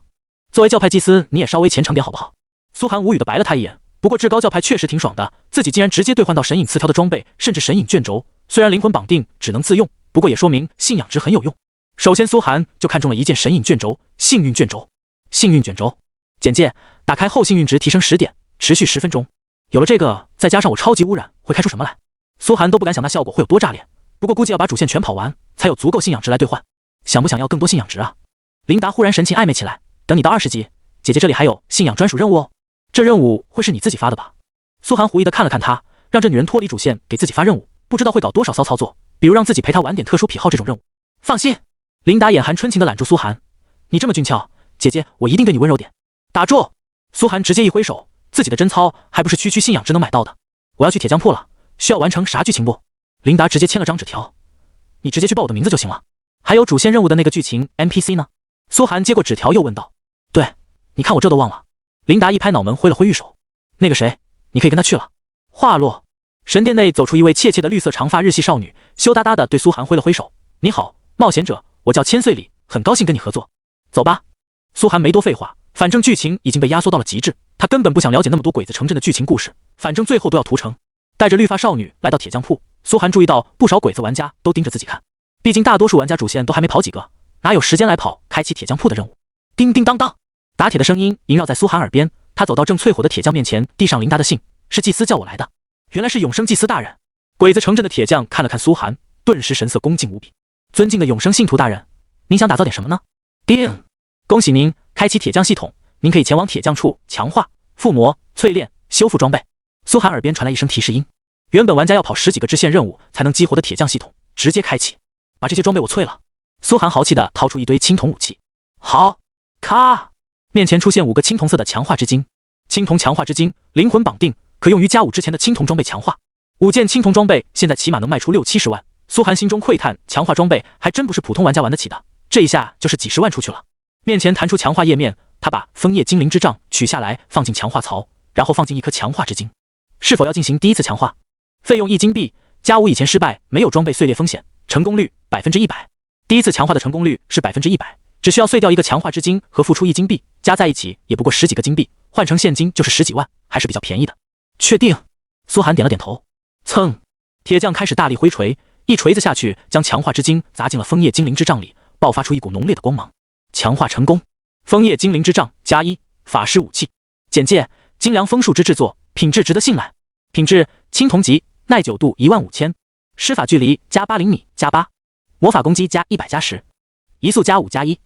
作为教派祭司，你也稍微虔诚点好不好？苏寒无语地白了他一眼，不过至高教派确实挺爽的，自己竟然直接兑换到神隐词条的装备，甚至神隐卷轴。虽然灵魂绑定只能自用，不过也说明信仰值很有用。首先苏寒就看中了一件神隐卷轴，幸运卷轴。幸运卷轴简介，打开后幸运值提升10点，持续10分钟。有了这个，再加上我超级污染，会开出什么来？苏寒都不敢想那效果会有多炸裂，不过估计要把主线全跑完，才有足够信仰值来兑换。想不想要更多信仰值啊？琳达忽然神情暧昧起来，等你到20级，姐姐这里还有信仰专属任务哦。这任务会是你自己发的吧？苏寒狐疑的看了看她，让这女人脱离主线给自己发任务，不知道会搞多少骚操作，比如让自己陪她玩点特殊癖好这种任务。放心，琳达眼含春情的揽住苏寒，你这么俊俏，姐姐我一定对你温柔点。打住！苏寒直接一挥手，自己的贞操还不是区区信仰值能买到的。我要去铁匠铺了，需要完成啥剧情不？琳达直接签了张纸条，你直接去报我的名字就行了。还有主线任务的那个剧情 NPC 呢？苏寒接过纸条又问道。对，你看我这都忘了。琳达一拍脑门，挥了挥玉手：“那个谁，你可以跟他去了。”话落，神殿内走出一位怯怯的绿色长发日系少女，羞答答的对苏寒挥了挥手：“你好，冒险者，我叫千岁里，很高兴跟你合作。走吧。”苏寒没多废话，反正剧情已经被压缩到了极致，他根本不想了解那么多鬼子城镇的剧情故事，反正最后都要屠城。带着绿发少女来到铁匠铺，苏寒注意到不少鬼子玩家都盯着自己看，毕竟大多数玩家主线都还没跑几个，哪有时间来跑开启铁匠铺的任务。叮叮当当，打铁的声音萦绕在苏寒耳边，他走到正淬火的铁匠面前，递上琳达的信：“是祭司叫我来的。”原来是永生祭司大人。鬼子城镇的铁匠看了看苏寒，顿时神色恭敬无比：“尊敬的永生信徒大人，您想打造点什么呢？”叮，恭喜您开启铁匠系统，您可以前往铁匠处强化、附魔、淬炼、修复装备。苏寒耳边传来一声提示音，原本玩家要跑10几个支线任务才能激活的铁匠系统直接开启。把这些装备我淬了。苏寒豪气地掏出一堆青铜武器。好，咔！面前出现5个青铜色的强化之晶。青铜强化之晶，灵魂绑定，可用于加5之前的青铜装备强化。5件青铜装备现在起码能卖出60-70万。苏寒心中喟叹，强化装备还真不是普通玩家玩得起的，这一下就是几十万出去了。面前弹出强化页面，他把枫叶精灵之杖取下来放进强化槽，然后放进一颗强化之晶。是否要进行第一次强化？费用1金币，加5以前失败没有装备碎裂风险，成功率100%。第一次强化的成功率是100%，只需要碎掉一个强化之晶和付出1金币，加在一起也不过10几个金币，换成现金就是10几万，还是比较便宜的。确定？苏寒点了点头。蹭！铁匠开始大力挥锤，一锤子下去，将强化之晶砸进了枫叶精灵之杖里，爆发出一股浓烈的光芒。强化成功！枫叶精灵之杖+1，法师武器。简介：精良枫树枝制作，品质值得信赖。品质：青铜级，耐久度15000，施法距离+80米+8，魔法攻击+100+10，移速+5+1。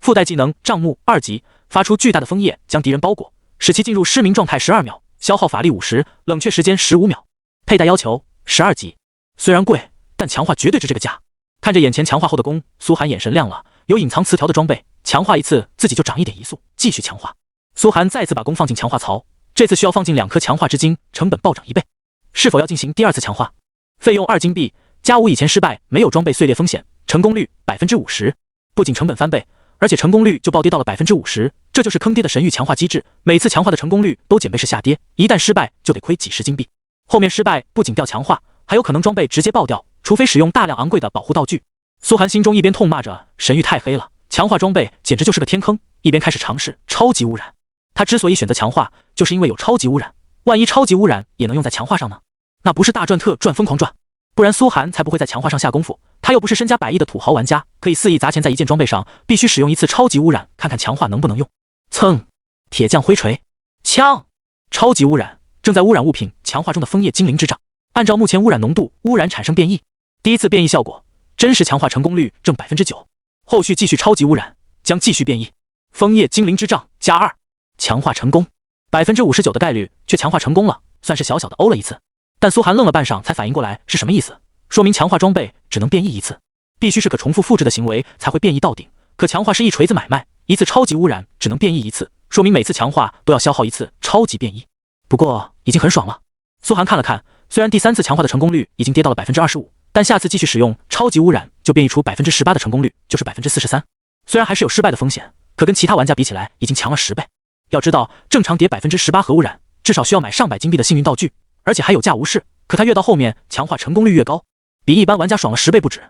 附带技能：杖木2级，发出巨大的枫叶将敌人包裹，使其进入失明状态12秒，消耗法力50，冷却时间15秒。佩戴要求12级。虽然贵，但强化绝对值这个价。看着眼前强化后的弓，苏寒眼神亮了，有隐藏词条的装备，强化一次自己就涨1点移速，继续强化。苏寒再次把弓放进强化槽，这次需要放进2颗强化之晶，成本暴涨1倍。是否要进行第2次强化？费用2金币，加5以前失败没有装备碎裂风险，成功率50%。不仅成本翻倍，而且成功率就暴跌到了50%，这就是坑爹的神域强化机制，每次强化的成功率都减倍式下跌，一旦失败就得亏几十金币。后面失败不仅掉强化，还有可能装备直接爆掉，除非使用大量昂贵的保护道具。苏寒心中一边痛骂着神域太黑了，强化装备简直就是个天坑，一边开始尝试超级污染。他之所以选择强化，就是因为有超级污染，万一超级污染也能用在强化上呢？那不是大赚特赚疯狂赚，不然苏寒才不会在强化上下功夫。他又不是身家100亿的土豪玩家，可以肆意砸钱在一件装备上，必须使用一次超级污染，看看强化能不能用。蹭！铁匠挥锤，枪！超级污染，正在污染物品强化中的枫叶精灵之杖，按照目前污染浓度，污染产生变异。第一次变异效果，真实强化成功率正9%，后续继续超级污染，将继续变异。枫叶精灵之杖+2，强化成功，59%的概率却强化成功了，算是小小的欧了一次。但苏寒愣了半晌才反应过来是什么意思，说明强化装备只能变异一次，必须是个重复复制的行为才会变异到顶。可强化是一锤子买卖，一次超级污染只能变异一次，说明每次强化都要消耗一次超级变异。不过已经很爽了。苏寒看了看，虽然第3次强化的成功率已经跌到了25%，但下次继续使用超级污染就变异出18%的成功率，就是43%。虽然还是有失败的风险，可跟其他玩家比起来已经强了10倍。要知道，正常叠18%核污染至少需要买上百金币的幸运道具，而且还有价无视。可他越到后面强化成功率越高，比一般玩家爽了10倍不止。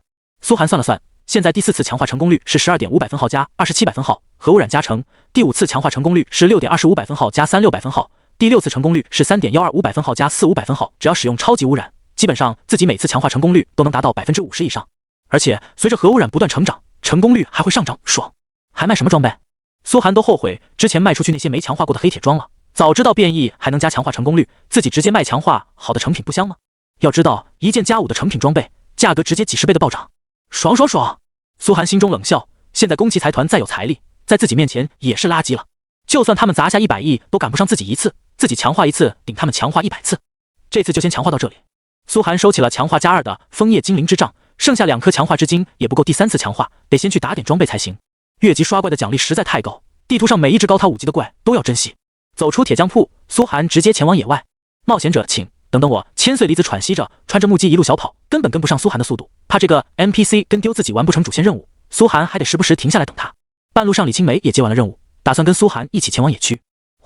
苏寒算了算，现在第4次强化成功率是12.500分号加2700分号，核污染加成；第5次强化成功率是6.2500分号加3600分号，第6次成功率是3.12500分号加4500分号。只要使用超级污染，基本上自己每次强化成功率都能达到50%以上，而且随着核污染不断成长，成功率还会上涨，爽！还卖什么装备？苏寒都后悔之前卖出去那些没强化过的黑铁装了，早知道变异还能加强化成功率，自己直接卖强化好的成品不香吗？要知道一件+5的成品装备，价格直接几十倍的暴涨，爽爽爽！苏寒心中冷笑，现在宫崎财团再有财力，在自己面前也是垃圾了。就算他们砸下100亿都赶不上自己一次，自己强化一次顶他们强化100次。这次就先强化到这里。苏寒收起了强化+2的枫叶精灵之杖，剩下2颗强化之晶也不够第3次强化，得先去打点装备才行。越级刷怪的奖励实在太高，地图上每一只高他5级的怪都要珍惜。走出铁匠铺，苏寒直接前往野外。冒险者请等等我。千岁离子喘息着，穿着木屐一路小跑，根本跟不上苏寒的速度，怕这个 NPC 跟丢自己完不成主线任务，苏寒还得时不时停下来等他。半路上李青梅也接完了任务，打算跟苏寒一起前往野区。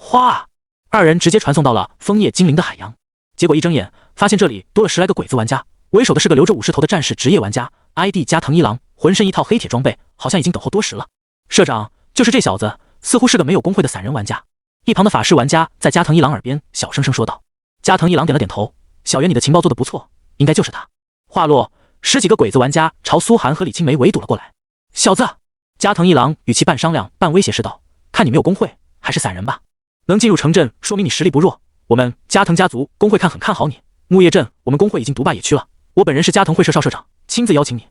哗！二人直接传送到了枫叶精灵的海洋。结果一睁眼，发现这里多了10来个鬼子玩家，为首的是个留着武士头的战士职业玩家 ，ID 加藤一郎，浑身一套黑铁装备，好像已经等候多时了。社长，就是这小子，似乎是个没有工会的散人玩家。一旁的法师玩家在加藤一郎耳边小声声说道。加藤一郎点了点头，小袁你的情报做得不错，应该就是他。话落，10几个鬼子玩家朝苏寒和李青梅围堵了过来。小子，加藤一郎语气半商量半威胁似道，看你没有工会，还是散人吧。能进入城镇，说明你实力不弱。我们加藤家族工会很看好你。木叶镇，我们工会已经独霸野区了。我本人是加藤会社少社长，亲自邀请你。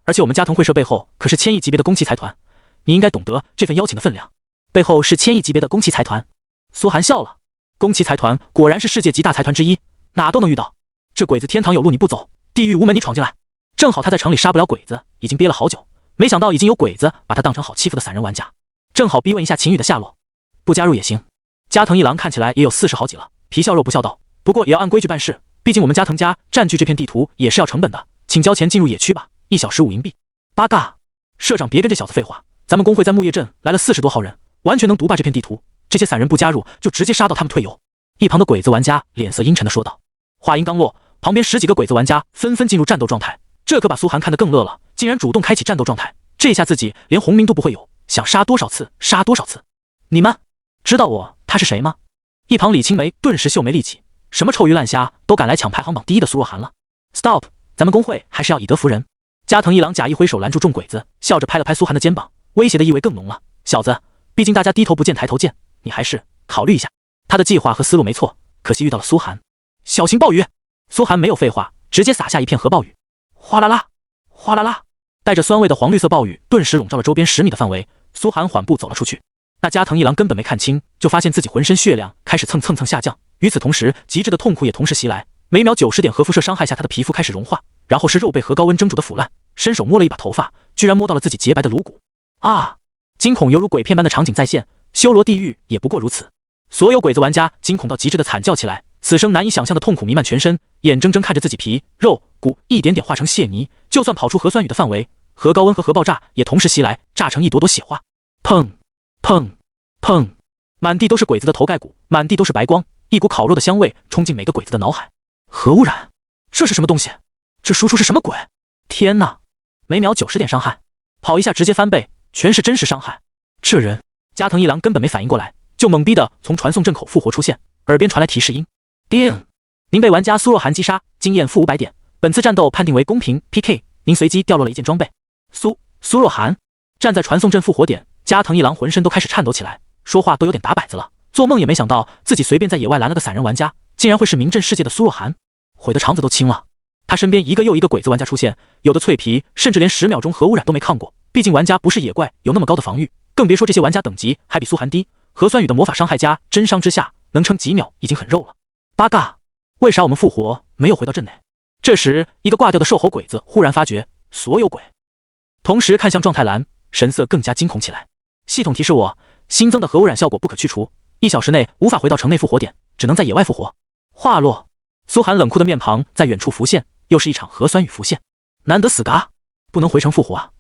而且我们加藤会社背后可是1000亿级别的宫崎财团，你应该懂得这份邀请的分量。背后是1000亿级别的宫崎财团。苏寒笑了，宫崎财团果然是世界级大财团之一，哪都能遇到。这鬼子天堂有路你不走，地狱无门你闯进来。正好他在城里杀不了鬼子，已经憋了好久，没想到已经有鬼子把他当成好欺负的散人玩家，正好逼问一下秦羽的下落。不加入也行。加藤一郎看起来也有40好几了，皮笑肉不笑道，不过也要按规矩办事，毕竟我们加藤家占据这片地图也是要成本的，请交钱进入野区吧，1小时5银币。八嘎，社长别跟这小子废话，咱们工会在木叶镇来了40多号人，完全能独霸这片地图，这些散人不加入就直接杀到他们退游。一旁的鬼子玩家脸色阴沉地说道。话音刚落，旁边10几个鬼子玩家纷纷进入战斗状态，这可把苏寒看得更乐了，竟然主动开启战斗状态，这下自己连红名都不会有，想杀多少次杀多少次。你们知道他是谁吗？一旁李青梅顿时秀眉立起，什么臭鱼烂虾都敢来抢排行榜第1的苏若寒了。Stop， 咱们工会还是要以德服人。加藤一郎假意挥手拦住众鬼子，笑着拍了拍苏寒的肩膀，威胁的意味更浓了。小子，毕竟大家低头不见抬头见，你还是考虑一下。他的计划和思路没错，可惜遇到了苏寒。小型暴雨，苏寒没有废话，直接撒下一片核暴雨。哗啦啦，哗啦啦，带着酸味的黄绿色暴雨顿时笼罩了周边10米的范围。苏寒缓步走了出去。那加藤一郎根本没看清，就发现自己浑身血量开始蹭下降，与此同时，极致的痛苦也同时袭来。每秒90点核辐射伤害下，他的皮肤开始融化，然后是肉被核高温蒸煮的腐烂。伸手摸了一把头发，居然摸到了自己洁白的颅骨。啊！惊恐犹如鬼片般的场景再现，修罗地狱也不过如此。所有鬼子玩家惊恐到极致的惨叫起来，此生难以想象的痛苦弥漫全身，眼睁睁看着自己皮肉骨一点点化成血泥，就算跑出核酸雨的范围，核高温和核爆炸也同时袭来，炸成一朵朵血花。砰砰砰！满地都是鬼子的头盖骨，满地都是白光，一股烤肉的香味冲进每个鬼子的脑海。核污染，这是什么东西？这输出是什么鬼？天哪！每秒90点伤害，跑一下直接翻倍，全是真实伤害。这人，加藤一郎根本没反应过来，就懵逼的从传送阵口复活出现，耳边传来提示音：叮，您被玩家苏若寒击杀，经验负500点，本次战斗判定为公平 PK， 您随机掉落了一件装备。苏若寒站在传送阵复活点，加藤一郎浑身都开始颤抖起来，说话都有点打摆子了。做梦也没想到自己随便在野外拦了个散人玩家，竟然会是名震世界的苏若寒，毁的肠子都青了。他身边一个又一个鬼子玩家出现，有的脆皮，甚至连10秒钟核污染都没抗过。毕竟玩家不是野怪，有那么高的防御，更别说这些玩家等级还比苏寒低。核酸雨的魔法伤害加真伤之下，能撑几秒已经很肉了。八嘎，为啥我们复活没有回到阵内？这时，一个挂掉的兽猴鬼子忽然发觉，所有鬼同时看向状态栏，神色更加惊恐起来。系统提示我，新增的核污染效果不可去除，1小时内无法回到城内复活点，只能在野外复活。话落，苏寒冷酷的面庞在远处浮现，又是一场核酸雨浮现。难得死嘎，不能回城复活啊！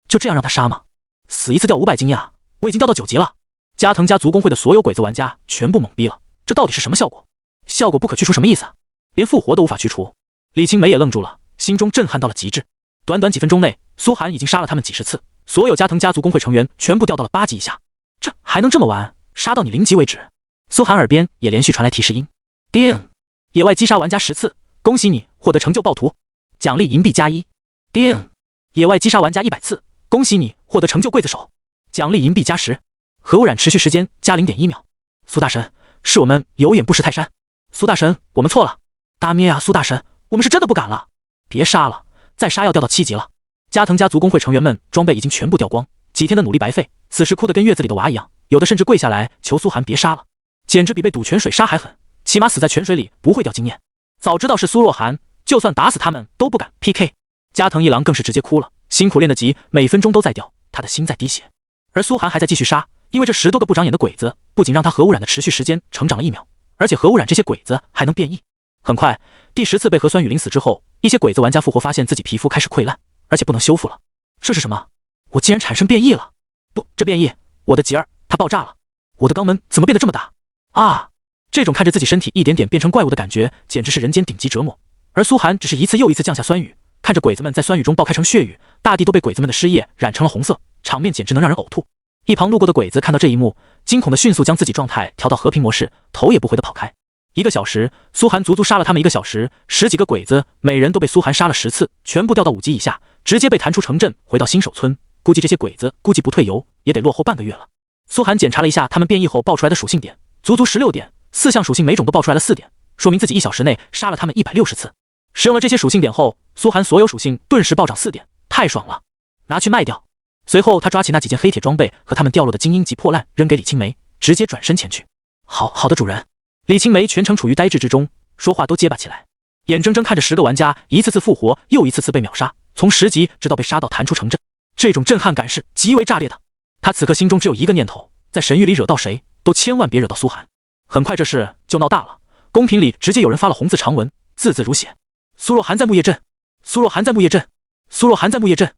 就这样让他杀吗？死一次掉500经验啊！我已经掉到9级了。加藤家族工会的所有鬼子玩家全部懵逼了，这到底是什么效果？效果不可去除什么意思啊？连复活都无法去除。李青梅也愣住了，心中震撼到了极致。短短几分钟内，苏寒已经杀了他们几十次，所有加藤家族工会成员全部掉到了8级以下。这还能这么玩？杀到你0级为止。苏寒耳边也连续传来提示音：叮，野外击杀玩家10次，恭喜你获得成就暴徒，奖励银币+1。叮，野外击杀玩家100次，恭喜你获得成就刽子手，奖励银币+10。核污染持续时间加0.1秒。苏大神，是我们有眼不识泰山。苏大神，我们错了。大咩啊，苏大神，我们是真的不敢了。别杀了，再杀要掉到7级了。加藤家族工会成员们装备已经全部掉光，几天的努力白费，此时哭得跟月子里的娃一样，有的甚至跪下来求苏寒别杀了，简直比被堵泉水杀还狠，起码死在泉水里不会掉经验。早知道是苏若寒，就算打死他们都不敢 PK。加藤一郎更是直接哭了，辛苦练的级每分钟都在掉，他的心在滴血。而苏寒还在继续杀，因为这10多个不长眼的鬼子不仅让他核污染的持续时间成长了1秒，而且核污染这些鬼子还能变异。很快，第10次被核酸雨淋死之后，一些鬼子玩家复活发现自己皮肤开始溃烂，而且不能修复了。这是什么？我竟然产生变异了！不，这变异，我的吉儿它爆炸了！我的肛门怎么变得这么大？啊！这种看着自己身体一点点变成怪物的感觉，简直是人间顶级折磨。而苏寒只是一次又一次降下酸雨，看着鬼子们在酸雨中爆开成血雨，大地都被鬼子们的尸液染成了红色，场面简直能让人呕吐。一旁路过的鬼子看到这一幕，惊恐的迅速将自己状态调到和平模式，头也不回的跑开。1个小时，苏寒足足杀了他们1个小时，10几个鬼子，每人都被苏寒杀了10次，全部掉到5级以下，直接被弹出城镇，回到新手村。估计这些鬼子不退油，也得落后半个月了。苏寒检查了一下他们变异后爆出来的属性点，足足16点，4项属性每种都爆出来了4点，说明自己1小时内杀了他们160次。使用了这些属性点后，苏寒所有属性顿时暴涨4点，太爽了，拿去卖掉。随后他抓起那几件黑铁装备和他们掉落的精英级破烂扔给李青梅，直接转身前去。好的主人。李青梅全程处于呆滞之中，说话都结巴起来，眼睁睁看着10个玩家一次次复活，又一次次被秒杀，从10级直到被杀到弹出城镇，这种震撼感是极为炸裂的。他此刻心中只有一个念头，在神域里惹到谁都千万别惹到苏寒。很快这事就闹大了，公屏里直接有人发了红字长文，字字如血：苏若寒在木叶镇，苏若寒在木叶镇，苏若寒在木叶镇。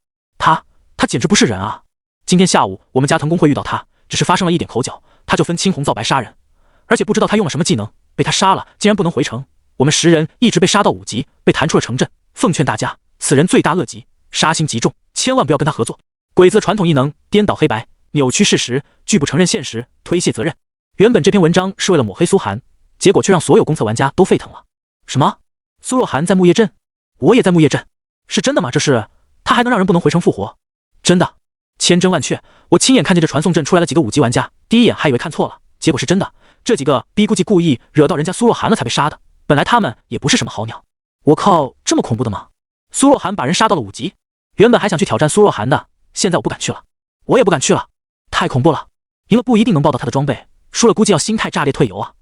他简直不是人啊！今天下午我们加藤工会遇到他，只是发生了一点口角，他就分青红皂白杀人，而且不知道他用了什么技能，被他杀了竟然不能回城。我们10人一直被杀到5级，被弹出了城镇。奉劝大家，此人罪大恶极，杀心极重，千万不要跟他合作。鬼子传统异能颠倒黑白，扭曲事实，拒不承认现实，推卸责任。原本这篇文章是为了抹黑苏寒，结果却让所有公测玩家都沸腾了。什么？苏若寒在木叶镇？我也在木叶镇？是真的吗？这是他还能让人不能回城复活？真的？千真万确，我亲眼看见这传送阵出来了几个5级玩家，第一眼还以为看错了，结果是真的。这几个逼估计故意惹到人家苏若寒了才被杀的，本来他们也不是什么好鸟。我靠，这么恐怖的吗？苏若寒把人杀到了5级，原本还想去挑战苏若寒的，现在我不敢去了，我也不敢去了，太恐怖了。赢了不一定能爆到他的装备，输了估计要心态炸裂退游啊！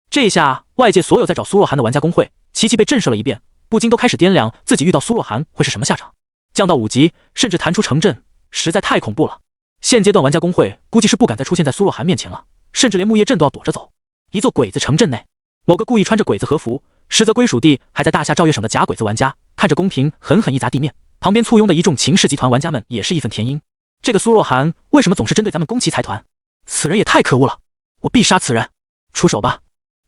这一下，外界所有在找苏若寒的玩家公会齐齐被震慑了一遍，不禁都开始掂量自己遇到苏若寒会是什么下场。降到5级，甚至弹出城镇，实在太恐怖了。现阶段玩家公会估计是不敢再出现在苏若寒面前了，甚至连木叶镇都要躲着走。一座鬼子城镇内，某个故意穿着鬼子和服，实则归属地还在大夏赵月省的假鬼子玩家，看着公屏狠狠一砸地面，旁边簇拥的一众秦氏集团玩家们也是义愤填膺。这个苏若寒为什么总是针对咱们宫崎财团？此人也太可恶了，我必杀此人！出手吧！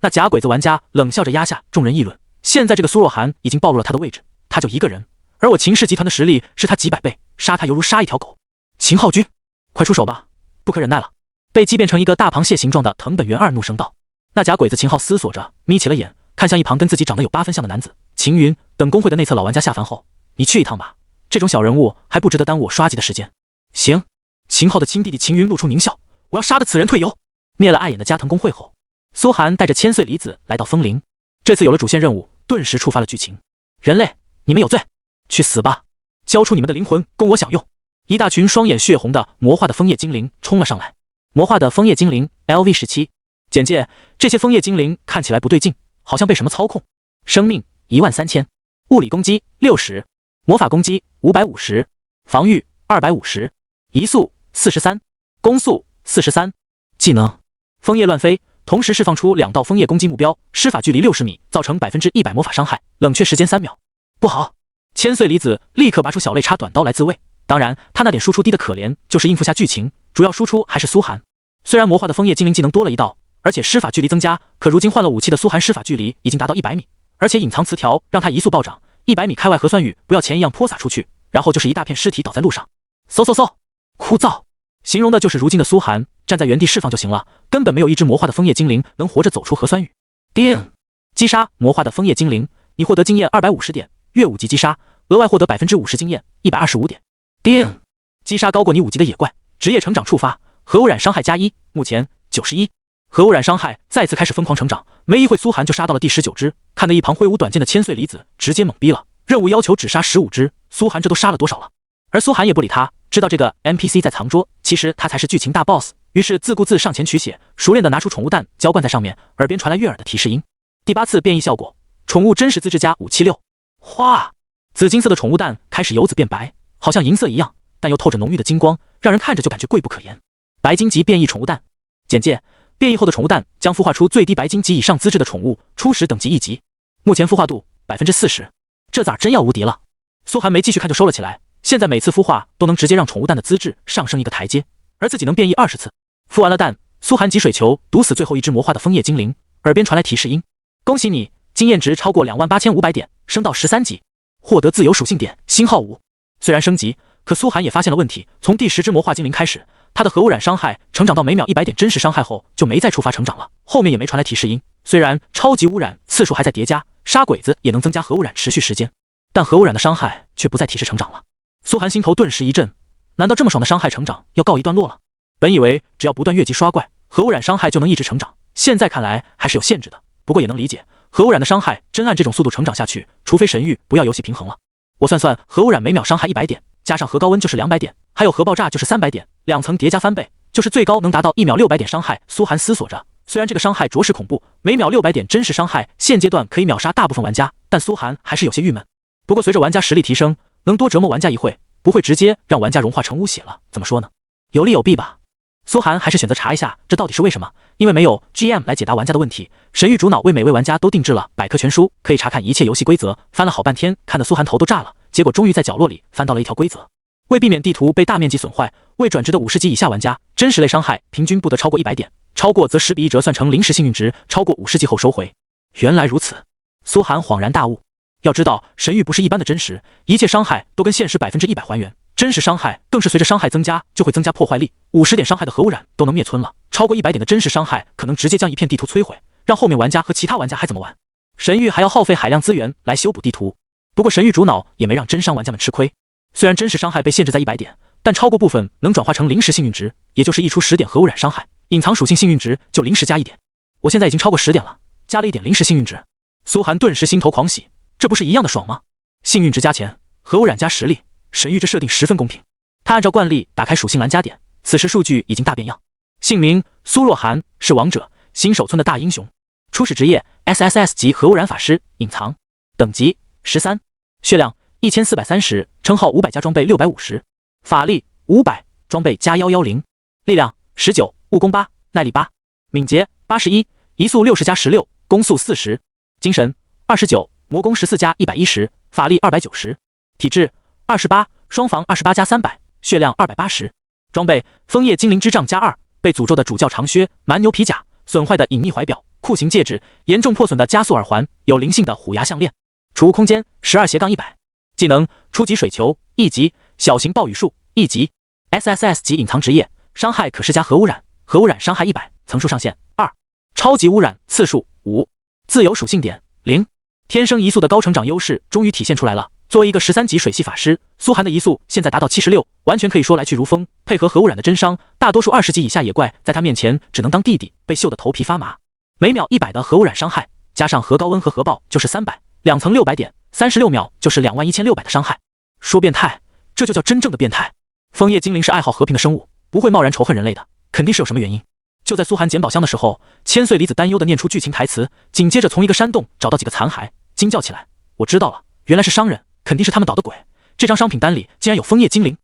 那假鬼子玩家冷笑着压下众人议论。现在这个苏若寒已经暴露了他的位置，他就一个人，而我秦氏集团的实力是他几百倍，杀他犹如杀一条狗。秦浩君，快出手吧，不可忍耐了！被击变成一个大螃蟹形状的藤本元二怒声道。那假鬼子秦昊思索着，眯起了眼，看向一旁跟自己长得有8分像的男子秦云。等工会的内测老玩家下凡后，你去一趟吧，这种小人物还不值得耽误我刷级的时间。行。秦昊的亲弟弟秦云露出狞笑，我要杀的此人退游。灭了碍眼的加藤工会后，苏寒带着千岁离子来到风陵，这次有了主线任务，顿时触发了剧情。人类，你们有罪，去死吧！交出你们的灵魂供我享用。一大群双眼血红的魔化的枫叶精灵冲了上来。魔化的枫叶精灵 LV17。简介：这些枫叶精灵看起来不对劲，好像被什么操控。生命13000，物理攻击60，魔法攻击550，防御250，移速43，攻速43。技能：枫叶乱飞，同时释放出2道枫叶攻击目标，施法距离60米，造成100%魔法伤害，冷却时间3秒。不好！千岁离子立刻拔出小肋插短刀来自卫。当然，他那点输出低的可怜，就是应付下剧情，主要输出还是苏寒。虽然魔化的枫叶精灵技能多了1道，而且施法距离增加，可如今换了武器的苏寒施法距离已经达到100米，而且隐藏词条让他移速暴涨，100米开外核酸雨不要钱一样泼洒出去，然后就是一大片尸体倒在路上。嗖，枯燥，形容的就是如今的苏寒，站在原地释放就行了，根本没有一只魔化的枫叶精灵能活着走出核酸雨。叮！击杀魔化的枫叶精灵，你获得经验250点，越5级击杀，额外获得50%经验125点。叮！击杀高过你5级的野怪，职业成长触发，核污染伤害加1，目前91。核污染伤害再次开始疯狂成长，没一会苏寒就杀到了第19只，看得一旁挥舞短剑的千岁离子直接懵逼了。任务要求只杀15只，苏寒这都杀了多少了？而苏寒也不理他，知道这个 NPC 在藏拙，其实他才是剧情大 boss， 于是自顾自上前取血，熟练的拿出宠物蛋浇灌在上面，耳边传来悦耳的提示音。第8次变异效果，宠物真实资质加576。哗！紫金色的宠物蛋开始由紫变白，好像银色一样，但又透着浓郁的金光，让人看着就感觉贵不可言。白金级变异宠物蛋。简介：变异后的宠物蛋将孵化出最低白金级以上资质的宠物，初始等级1级，目前孵化度40%。这崽真要无敌了！苏寒没继续看就收了起来，现在每次孵化都能直接让宠物蛋的资质上升一个台阶，而自己能变异20次。孵完了蛋，苏寒集水球毒死最后一只魔化的枫叶精灵，耳边传来提示音：恭喜你，经验值超过28500点，升到13级，获得自由属性点星号5。虽然升级，可苏寒也发现了问题，从第10只魔化精灵开始，他的核污染伤害成长到每秒100点真实伤害后就没再触发成长了，后面也没传来提示音。虽然超级污染次数还在叠加，杀鬼子也能增加核污染持续时间，但核污染的伤害却不再提示成长了。苏寒心头顿时一震，难道这么爽的伤害成长要告一段落了？本以为只要不断越级刷怪，核污染伤害就能一直成长，现在看来还是有限制的。不过也能理解，核污染的伤害真按这种速度成长下去，除非神域不要游戏平衡了。我算算，核污染每秒伤害100点，加上核高温就是200点，还有核爆炸就是300点，2层叠加翻倍，就是最高能达到1秒600点伤害。苏寒思索着，虽然这个伤害着实恐怖，每秒600点真实伤害现阶段可以秒杀大部分玩家，但苏寒还是有些郁闷。不过随着玩家实力提升，能多折磨玩家一会，不会直接让玩家融化成污血了。怎么说呢？有利有弊吧。苏寒还是选择查一下这到底是为什么，因为没有 GM 来解答玩家的问题，神域主脑为每位玩家都定制了百科全书，可以查看一切游戏规则。翻了好半天，看得苏寒头都炸了，结果终于在角落里翻到了一条规则：为避免地图被大面积损坏，未转职的50级以下玩家真实类伤害平均不得超过100点，超过则10比1折算成临时幸运值，超过50级后收回。原来如此，苏寒恍然大悟。要知道神域不是一般的真实，一切伤害都跟现实100%还原，真实伤害更是随着伤害增加就会增加破坏力，50点伤害的核污染都能灭村了，超过100点的真实伤害可能直接将一片地图摧毁，让后面玩家和其他玩家还怎么玩？神域还要耗费海量资源来修补地图。不过神域主脑也没让真伤玩家们吃亏，虽然真实伤害被限制在100点，但超过部分能转化成临时幸运值，也就是溢出10点核污染伤害，隐藏属性幸运值就临时加1点。我现在已经超过10点了，加了1点临时幸运值，苏寒顿时心头狂喜，这不是一样的爽吗？幸运值加钱，核污染加实力，神域这设定十分公平。他按照惯例打开属性栏加点，此时数据已经大变样。姓名苏若涵，是王者，新手村的大英雄。初始职业 SSS 级核污染法师，隐藏。等级13，血量1430，称号500加装备650，法力500，装备加110，力量19，悟功8，耐力8，敏捷81，移速60加16，攻速40，精神29，魔攻14加110，法力290，体质28，双防28加300，血量280。装备枫叶精灵之杖加2，被诅咒的主教长靴，蛮牛皮甲，损坏的隐秘怀表，酷刑戒指，严重破损的加速耳环，有灵性的虎牙项链。储物空间12-100。技能初级水球1级，小型暴雨术1级。SSS 级隐藏职业，伤害可施加核污染，核污染伤害100，层数上限2，超级污染次数5，自由属性点0。天生移速的高成长优势终于体现出来了。作为一个13级水系法师，苏寒的移速现在达到76，完全可以说来去如风。配合核污染的真伤，大多数20级以下野怪在他面前只能当弟弟，被秀得头皮发麻。每秒100的核污染伤害，加上核高温和核爆就是300，2层600点，36秒就是21600的伤害。说变态，这就叫真正的变态。枫叶精灵是爱好和平的生物，不会贸然仇恨人类的，肯定是有什么原因。就在苏寒捡宝箱的时候，千岁离子担忧地念出剧情台词，紧接着从一个山洞找到几个残骸，惊叫起来：我知道了，原来是商人，肯定是他们捣的鬼。这张商品单里竟然有枫叶精灵。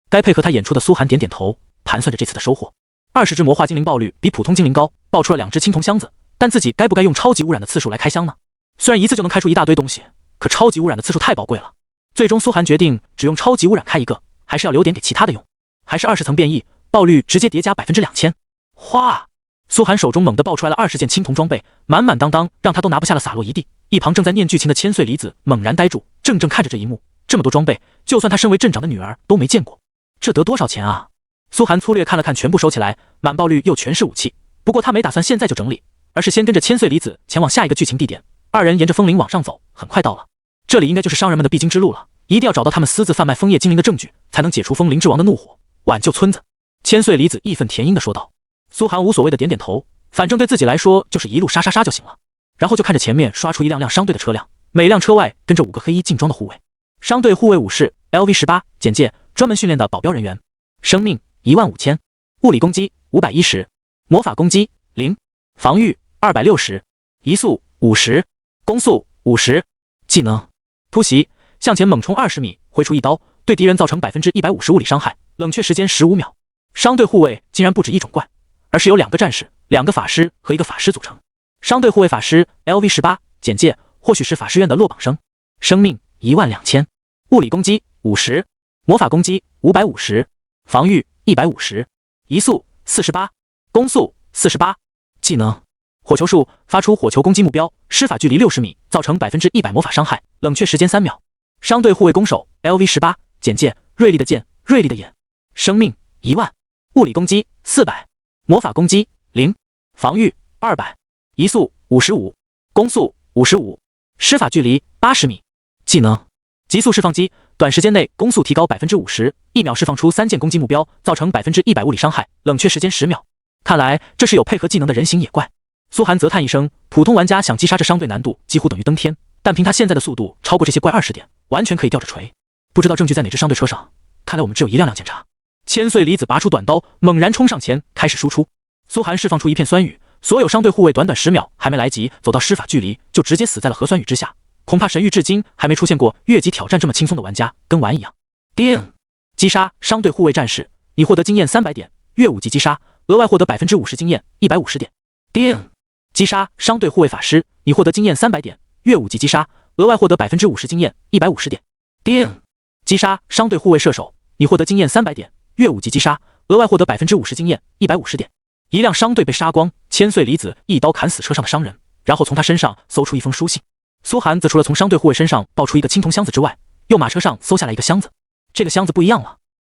该配合他演出的苏寒点点头，盘算着这次的收获。20只魔化精灵爆率比普通精灵高，爆出了2只青铜箱子，但自己该不该用超级污染的次数来开箱呢？虽然一次就能开出一大堆东西，可超级污染的次数太宝贵了。最终苏寒决定只用超级污染开一个，还是要留点给其他的用。还是20层变异，爆率直接叠加2000%。哗！苏寒手中猛地爆出来了20件青铜装备，满满当当，让他都拿不下了，洒落一地。一旁正在念剧情的千岁离子猛然呆住，怔怔看着这一幕。这么多装备，就算他身为镇长的女儿都没见过，这得多少钱啊？苏寒粗略看了看，全部收起来，满爆率又全是武器。不过他没打算现在就整理，而是先跟着千岁离子前往下一个剧情地点。二人沿着枫林往上走，很快到了。这里应该就是商人们的必经之路了，一定要找到他们私自贩卖枫叶精灵的证据，才能解除枫林之王的怒火，挽救村子。千岁离子义愤填膺地说道。苏寒无所谓的点点头，反正对自己来说就是一路杀杀杀就行了。然后就看着前面刷出一辆辆商队的车辆，每辆车外跟着5个黑衣劲装的护卫。商队护卫武士 LV18，简介：专门训练的保镖人员。生命15000，物理攻击510，魔法攻击0，防御260，移速50，攻速50。技能突袭，向前猛冲20米，挥出一刀，对敌人造成150%物理伤害，冷却时间15秒。商队护卫竟然不止一种怪，而是由2个战士、2个法师和1个法师组成。商队护卫法师 LV18，简介：或许是法师院的落榜生。生命12000，物理攻击50，魔法攻击550，防御150，移速48，攻速48。技能火球术，发出火球攻击目标，施法距离60米，造成100%魔法伤害，冷却时间3秒。商队护卫攻手 LV18。简介：锐利的剑，锐利的眼。生命10000。物理攻击400。魔法攻击0。防御200。移速55。攻速55。施法距离80米。技能急速释放机，短时间内攻速提高50%，1秒释放出3件攻击目标，造成100%物理伤害，冷却时间10秒。看来这是有配合技能的人形野怪。苏寒则叹一声，普通玩家想击杀这商队难度几乎等于登天，但凭他现在的速度，超过这些怪20点，完全可以吊着锤。不知道证据在哪支商队车上，看来我们只有一辆辆检查。千岁离子拔出短刀，猛然冲上前，开始输出。苏寒释放出一片酸雨，所有商队护卫短短10秒还没来及走到施法距离，就直接死在了核酸雨之下。恐怕神域至今还没出现过越级挑战这么轻松的玩家，跟玩一样。叮！击杀商队护卫战士，你获得经验300点，越5级击杀，额外获得50%经验150点。叮！击杀商队护卫法师，你获得经验300点，越5级击杀，额外获得50%经验150点。叮！击杀商队护卫射手，你获得经验300点，越5级击杀，额外获得50%经验150点。一辆商队被杀光，千岁离子一刀砍死车上的商人，然后从他身上搜出一封书信。苏寒则除了从商队护卫身上抱出一个青铜箱子之外，又马车上搜下来一个箱子。这个箱子不一样了，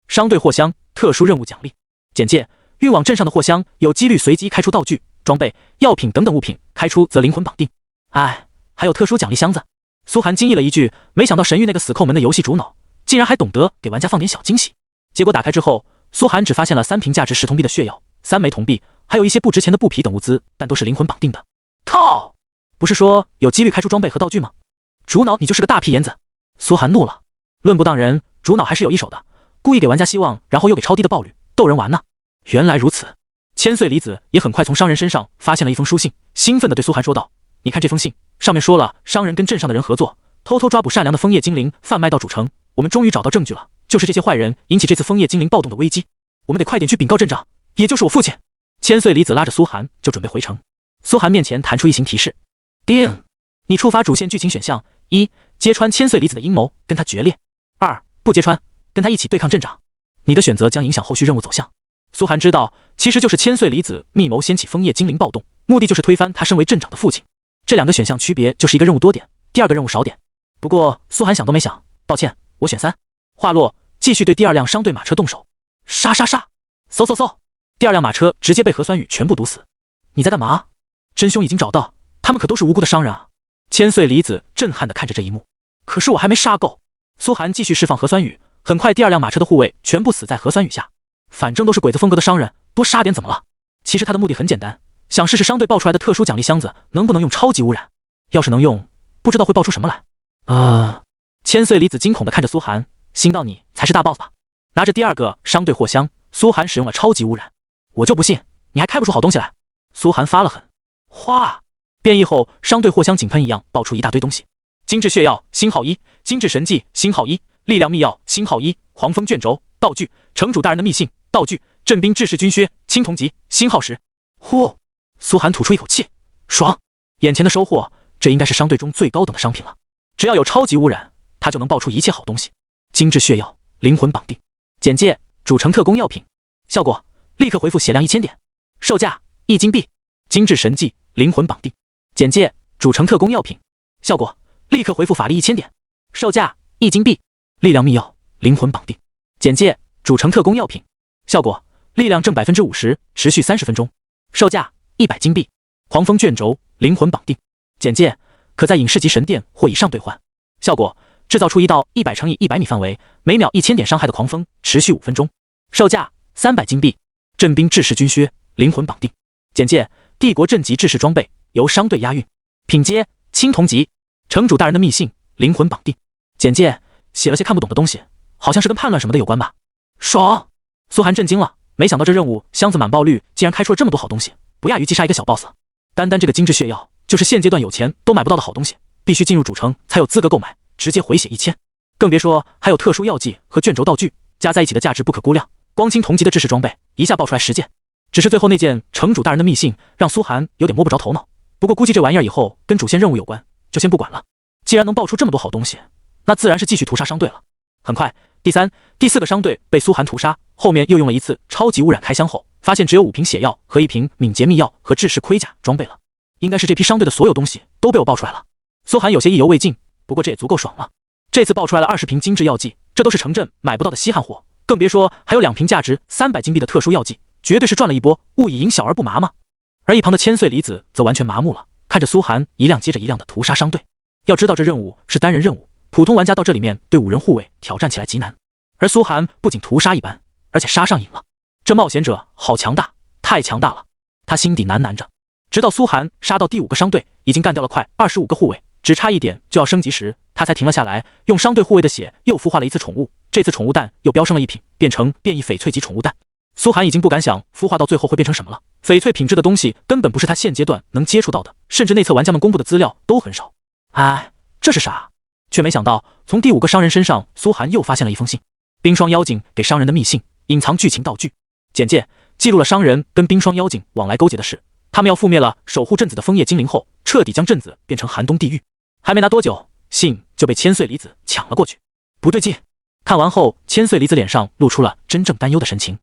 商队货箱，特殊任务奖励。简介：运往镇上的货箱有几率随机开出道具、装备、药品等等物品，开出则灵魂绑定。哎，还有特殊奖励箱子。苏寒惊异了一句，没想到神域那个死抠门的游戏主脑，竟然还懂得给玩家放点小惊喜。结果打开之后，苏寒只发现了3瓶价值10铜币的血药、3枚铜币，还有一些不值钱的布匹等物资，但都是灵魂绑定的。靠！不是说有几率开出装备和道具吗？主脑你就是个大屁眼子！苏寒怒了，论不当人，主脑还是有一手的，故意给玩家希望，然后又给超低的爆率，逗人玩呢。原来如此，千岁离子也很快从商人身上发现了一封书信，兴奋地对苏寒说道：“你看这封信，上面说了商人跟镇上的人合作，偷偷抓捕善良的枫叶精灵，贩卖到主城。我们终于找到证据了，就是这些坏人引起这次枫叶精灵暴动的危机，我们得快点去禀告镇长，也就是我父亲。”千岁离子拉着苏寒就准备回城。苏寒面前弹出一行提示。叮！你触发主线剧情选项：1. 揭穿千岁离子的阴谋，跟他决裂；2. 不揭穿，跟他一起对抗镇长。你的选择将影响后续任务走向。苏寒知道，其实就是千岁离子密谋掀起枫叶精灵暴动，目的就是推翻他身为镇长的父亲。这2个选项区别就是一个任务多点，第2个任务少点。不过苏寒想都没想，抱歉，我选3。话落，继续对第2辆商队马车动手。杀杀杀！嗖嗖嗖！第2辆马车直接被核酸雨全部堵死。你在干嘛？真凶已经找到。他们可都是无辜的商人啊！千岁离子震撼地看着这一幕。可是我还没杀够。苏寒继续释放核酸雨，很快第2辆马车的护卫全部死在核酸雨下。反正都是鬼子风格的商人，多杀点怎么了？其实他的目的很简单，想试试商队爆出来的特殊奖励箱子能不能用超级污染。要是能用，不知道会爆出什么来。千岁离子惊恐地看着苏寒，心道你才是大 boss 吧？拿着第2个商队货箱，苏寒使用了超级污染。我就不信你还开不出好东西来！苏寒发了狠。哗！变异后，商队货箱井喷一样爆出一大堆东西：精致血药星号1，精致神技星号1，力量秘药星号1，狂风卷轴道具，城主大人的密信道具，镇兵志士军靴青铜级星号10。呼！苏寒吐出一口气，爽！眼前的收获，这应该是商队中最高等的商品了。只要有超级污染，他就能爆出一切好东西。精致血药，灵魂绑定。简介：主城特工药品，效果：立刻回复血量1000点，售价1金币。精致神技，灵魂绑定。简介：主城特工药品，效果：立刻回复法力1000点，售价1金币。力量秘药，灵魂绑定。简介：主城特工药品，效果：力量正50%，持续30分钟，售价100金币。狂风卷轴，灵魂绑定。简介：可在影视级神殿或以上兑换，效果：制造出1道100乘以100米范围，每秒1000点伤害的狂风，持续5分钟，售价300金币。镇兵志士军靴，灵魂绑定。简介：帝国镇级制式装备，由商队押运，品阶青铜级，城主大人的密信，灵魂绑定。简介：写了些看不懂的东西，好像是跟叛乱什么的有关吧。爽！苏寒震惊了，没想到这任务箱子满爆率竟然开出了这么多好东西，不亚于击杀一个小 boss。单单这个精致血药，就是现阶段有钱都买不到的好东西，必须进入主城才有资格购买，直接回血1000。更别说还有特殊药剂和卷轴道具，加在一起的价值不可估量。光青铜级的制式装备，一下爆出来10件。只是最后那件城主大人的密信让苏寒有点摸不着头脑，不过估计这玩意儿以后跟主线任务有关，就先不管了。既然能爆出这么多好东西，那自然是继续屠杀商队了。很快，第3、第4个商队被苏寒屠杀，后面又用了一次超级污染开箱后，发现只有5瓶血药和1瓶敏捷秘药和制式盔甲装备了。应该是这批商队的所有东西都被我爆出来了。苏寒有些意犹未尽，不过这也足够爽了。这次爆出来了20瓶精致药剂，这都是城镇买不到的稀罕货，更别说还有2瓶价值300金币的特殊药剂，绝对是赚了一波，勿以营小而不麻嘛。而一旁的千岁离子则完全麻木了，看着苏寒一辆接着一辆的屠杀商队。要知道这任务是单人任务，普通玩家到这里面对5人护卫挑战起来极难，而苏寒不仅屠杀一般，而且杀上瘾了。这冒险者好强大，太强大了，他心底喃喃着。直到苏寒杀到第5个商队，已经干掉了快25个护卫，只差一点就要升级时，他才停了下来，用商队护卫的血又孵化了一次宠物，这次宠物蛋又飙升了1品，变成变异翡翠级宠物蛋。苏寒已经不敢想孵化到最后会变成什么了，翡翠品质的东西根本不是他现阶段能接触到的，甚至内测玩家们公布的资料都很少。哎，这是啥？却没想到从第5个商人身上，苏寒又发现了一封信，冰霜妖精给商人的密信，隐藏剧情道具。简介记录了商人跟冰霜妖精往来勾结的事，他们要覆灭了守护镇子的枫叶精灵后，彻底将镇子变成寒冬地狱。还没拿多久，信就被千岁离子抢了过去。不对劲！看完后，千岁离子脸上露出了真正担忧的神情。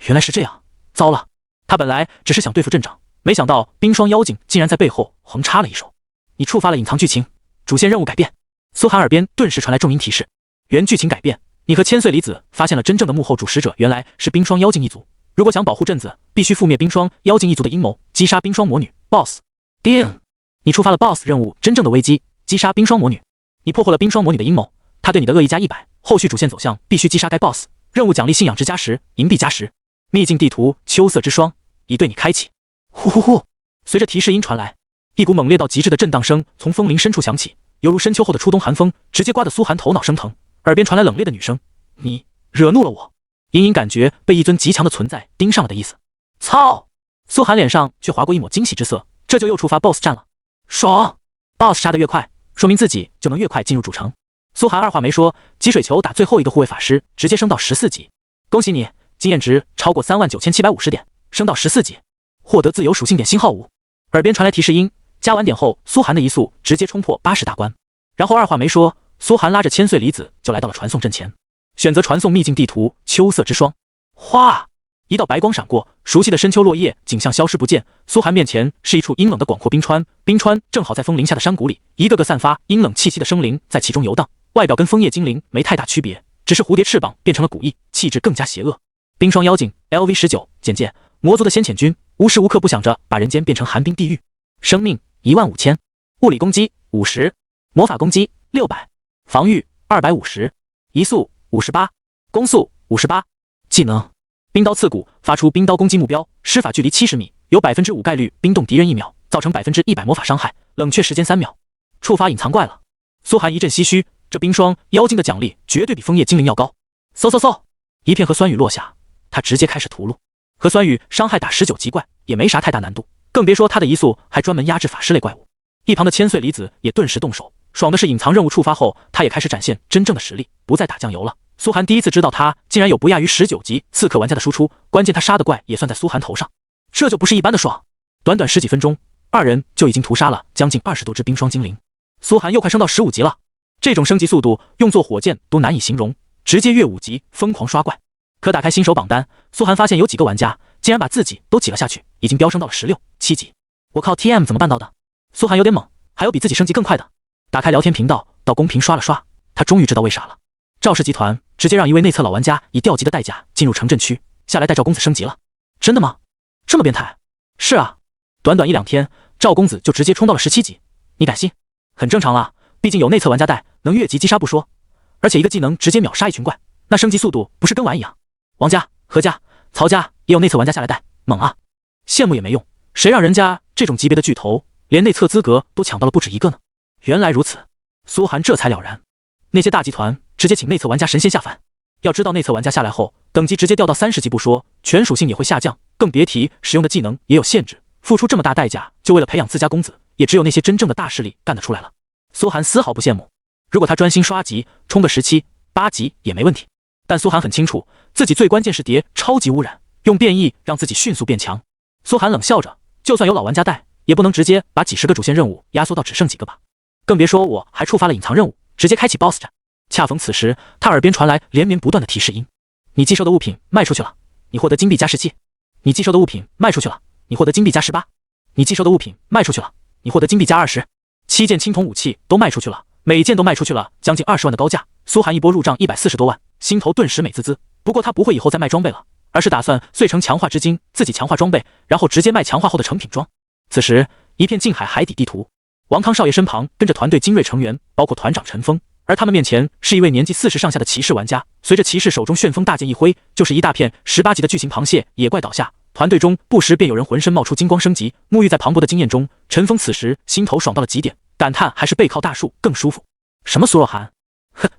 原来是这样，糟了！他本来只是想对付镇长，没想到冰霜妖精竟然在背后横插了一手。你触发了隐藏剧情，主线任务改变。苏寒耳边顿时传来重音提示：原剧情改变，你和千岁离子发现了真正的幕后主使者，原来是冰霜妖精一族。如果想保护镇子，必须覆灭冰霜妖精一族的阴谋，击杀冰霜魔女 BOSS。叮！你触发了 BOSS 任务真正的危机，击杀冰霜魔女。你破获了冰霜魔女的阴谋，她对你的恶意加100，后续主线走向必须击杀该 BOSS。任务奖励信仰值加10，银币加10。秘境地图秋色之霜已对你开启。呼呼呼！随着提示音传来，一股猛烈到极致的震荡声从风林深处响起，犹如深秋后的初冬寒风，直接刮得苏寒头脑生疼。耳边传来冷冽的女声：“你惹怒了我。”隐隐感觉被一尊极强的存在盯上了的意思。操！苏寒脸上却划过一抹惊喜之色，这就又触发 BOSS 战了。爽 ！BOSS 杀得越快，说明自己就能越快进入主城。苏寒二话没说，积水球打最后一个护卫法师，直接升到14级。恭喜你，经验值超过39750点，升到14级，获得自由属性点星号5。耳边传来提示音，加完点后，苏寒的移速直接冲破80大关。然后二话没说，苏寒拉着千岁离子就来到了传送阵前。选择传送秘境地图秋色之霜。哗！一道白光闪过，熟悉的深秋落叶景象消失不见。苏寒面前是一处阴冷的广阔冰川，冰川正好在风林下的山谷里，一个个散发阴冷气息的生灵在其中游荡，外表跟枫叶精灵没太大区别，只是蝴蝶翅膀变成了古翼，气质更加邪恶。冰霜妖精 LV19 简介：魔族的先遣军，无时无刻不想着把人间变成寒冰地狱。生命15000，物理攻击50，魔法攻击600，防御250，移速58，攻速58。技能冰刀刺骨，发出冰刀攻击目标，施法距离70米，有5%概率冰冻敌人1秒，造成100%魔法伤害，冷却时间3秒。触发隐藏怪了。苏寒一阵唏嘘，这冰霜妖精的奖励绝对比枫叶精灵要高。嗖嗖嗖，一片核酸雨落下，他直接开始屠戮。核酸雨伤害打19级怪也没啥太大难度，更别说他的移速还专门压制法师类怪物。一旁的千岁离子也顿时动手，爽的是隐藏任务触发后，他也开始展现真正的实力，不再打酱油了。苏寒第一次知道他竟然有不亚于19级刺客玩家的输出，关键他杀的怪也算在苏寒头上，这就不是一般的爽。短短10几分钟，2人就已经屠杀了将近20多只冰霜精灵。苏寒又快升到15级了，这种升级速度用作火箭都难以形容，直接越5级疯狂刷怪。可打开新手榜单，苏寒发现有几个玩家竟然把自己都挤了下去，已经飙升到了16、7级。我靠 TM 怎么办到的？苏寒有点懵，还有比自己升级更快的。打开聊天频道，到公屏刷了刷，他终于知道为啥了。赵氏集团直接让一位内测老玩家以调级的代价进入城镇区，下来带赵公子升级了。真的吗？这么变态？是啊，短短1-2天，赵公子就直接冲到了17级，你敢信？很正常啦，毕竟有内测玩家带，能越级击杀不说，而且一个技能直接秒杀一群怪，那升级速度不是跟玩一样？王家、何家、曹家也有内测玩家下来带，猛啊！羡慕也没用，谁让人家这种级别的巨头连内测资格都抢到了不止一个呢？原来如此，苏寒这才了然。那些大集团直接请内测玩家神仙下凡，要知道内测玩家下来后，等级直接掉到30级不说，全属性也会下降，更别提使用的技能也有限制。付出这么大代价，就为了培养自家公子，也只有那些真正的大势力干得出来了。苏寒丝毫不羡慕，如果他专心刷级，冲个17、8级也没问题。但苏寒很清楚，自己最关键是叠超级污染，用变异让自己迅速变强。苏寒冷笑着，就算有老玩家带，也不能直接把几十个主线任务压缩到只剩几个吧。更别说我还触发了隐藏任务，直接开启 BOSS 战。恰逢此时，他耳边传来连绵不断的提示音：你寄售的物品卖出去了，你获得金币加10器。你寄售的物品卖出去了，你获得金币加18。你寄售的物品卖出去了，你获得金币加20。7件青铜武器都卖出去了，每件都卖出去了将近20万的高价。苏寒一波入账140多万，心头顿时美滋滋。不过他不会以后再卖装备了，而是打算碎成强化之金，自己强化装备，然后直接卖强化后的成品装。此时，一片近海海底地图，王康少爷身旁跟着团队精锐成员，包括团长陈峰，而他们面前是一位年纪40上下的骑士玩家。随着骑士手中旋风大剑一挥，就是一大片18级的巨型螃蟹野怪倒下。团队中不时便有人浑身冒出金光升级，沐浴在磅礴的经验中。陈峰此时心头爽到了极点，感叹还是背靠大树更舒服。什么苏若涵？哼，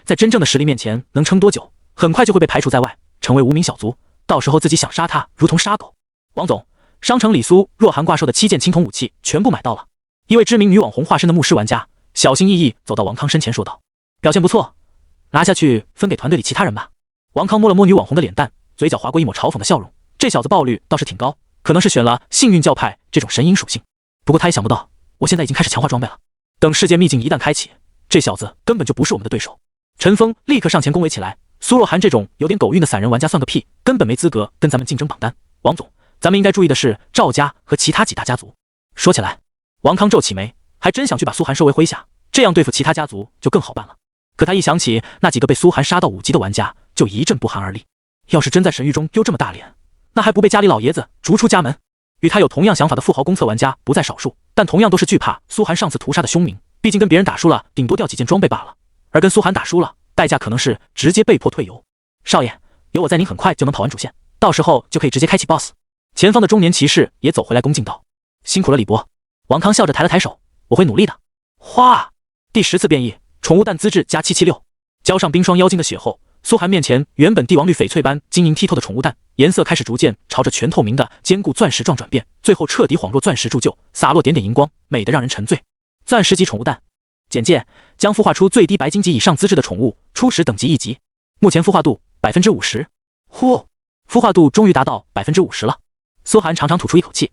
在真正的实力面前能撑多久？很快就会被排除在外，成为无名小卒。到时候自己想杀他，如同杀狗。王总，商城里苏若涵挂售的7件青铜武器全部买到了。一位知名女网红化身的牧师玩家小心翼翼走到王康身前说道：“表现不错，拿下去分给团队里其他人吧。”王康摸了摸女网红的脸蛋，嘴角划过一抹嘲讽的笑容。这小子爆率倒是挺高，可能是选了幸运教派这种神鹰属性。不过他也想不到，我现在已经开始强化装备了。等世界秘境一旦开启，这小子根本就不是我们的对手。陈峰立刻上前恭维起来：“苏若涵这种有点狗运的散人玩家算个屁，根本没资格跟咱们竞争榜单。王总，咱们应该注意的是赵家和其他几大家族。”说起来，王康皱起眉，还真想去把苏涵收为麾下，这样对付其他家族就更好办了。可他一想起那几个被苏涵杀到5级的玩家，就一阵不寒而栗。要是真在神域中丢这么大脸，那还不被家里老爷子逐出家门？与他有同样想法的富豪公测玩家不在少数，但同样都是惧怕苏涵上次屠杀的凶名。毕竟跟别人打输了，顶多掉几件装备罢了，而跟苏涵打输了，代价可能是直接被迫退游。少爷，有我在，您很快就能跑完主线，到时候就可以直接开启 BOSS。前方的中年骑士也走回来恭敬道：“辛苦了李博。”王康笑着抬了抬手：“我会努力的。”哗！第10次变异，宠物蛋资质加776，浇上冰霜妖精的血后，苏涵面前原本帝王绿翡翠般晶莹剔透的宠物蛋，颜色开始逐渐朝着全透明的坚固钻石状转变，最后彻底恍若钻石铸就，洒落点点荧光，美得让人沉醉。钻石级宠物蛋，简介：将孵化出最低白金级以上资质的宠物，初始等级1级，目前孵化度50%。呼，孵化度终于达到50%了。苏涵长长吐出一口气。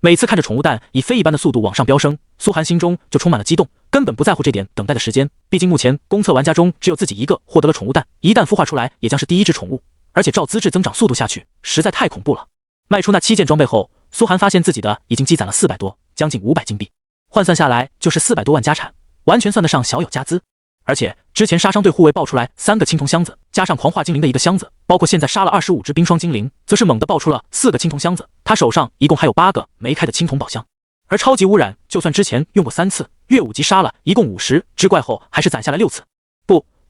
每次看着宠物蛋以飞一般的速度往上飙升，苏涵心中就充满了激动，根本不在乎这点等待的时间。毕竟目前公测玩家中只有自己一个获得了宠物蛋，一旦孵化出来，也将是第一只宠物。而且照资质增长速度下去，实在太恐怖了。卖出那7件装备后，苏涵发现自己的已经积攒了400多，将近500金币，换算下来就是400多万家产，完全算得上小有家资。而且之前杀伤队护卫爆出来3个青铜箱子，加上狂化精灵的1个箱子，包括现在杀了25只冰霜精灵，则是猛地爆出了4个青铜箱子。他手上一共还有8个没开的青铜宝箱。而超级污染，就算之前用过3次，越5级杀了一共50只怪后，还是攒下来6次。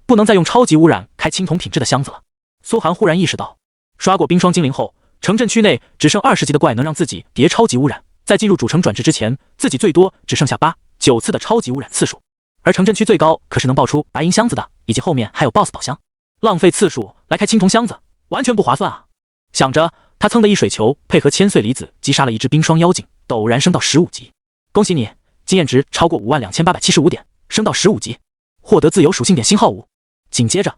不能再用超级污染开青铜品质的箱子了。苏涵忽然意识到，刷过冰霜精灵后，城镇区内只剩20级的怪能让自己叠超级污染，在进入主城转职之前，自己最多只剩下8、9次的超级污染次数。而城镇区最高可是能爆出白银箱子的，以及后面还有 BOSS 宝箱，浪费次数来开青铜箱子，完全不划算啊！想着，他噌的一水球配合千岁离子击杀了一只冰霜妖精，陡然升到15级。恭喜你，经验值超过52875点，升到15级，获得自由属性点星号5。紧接着，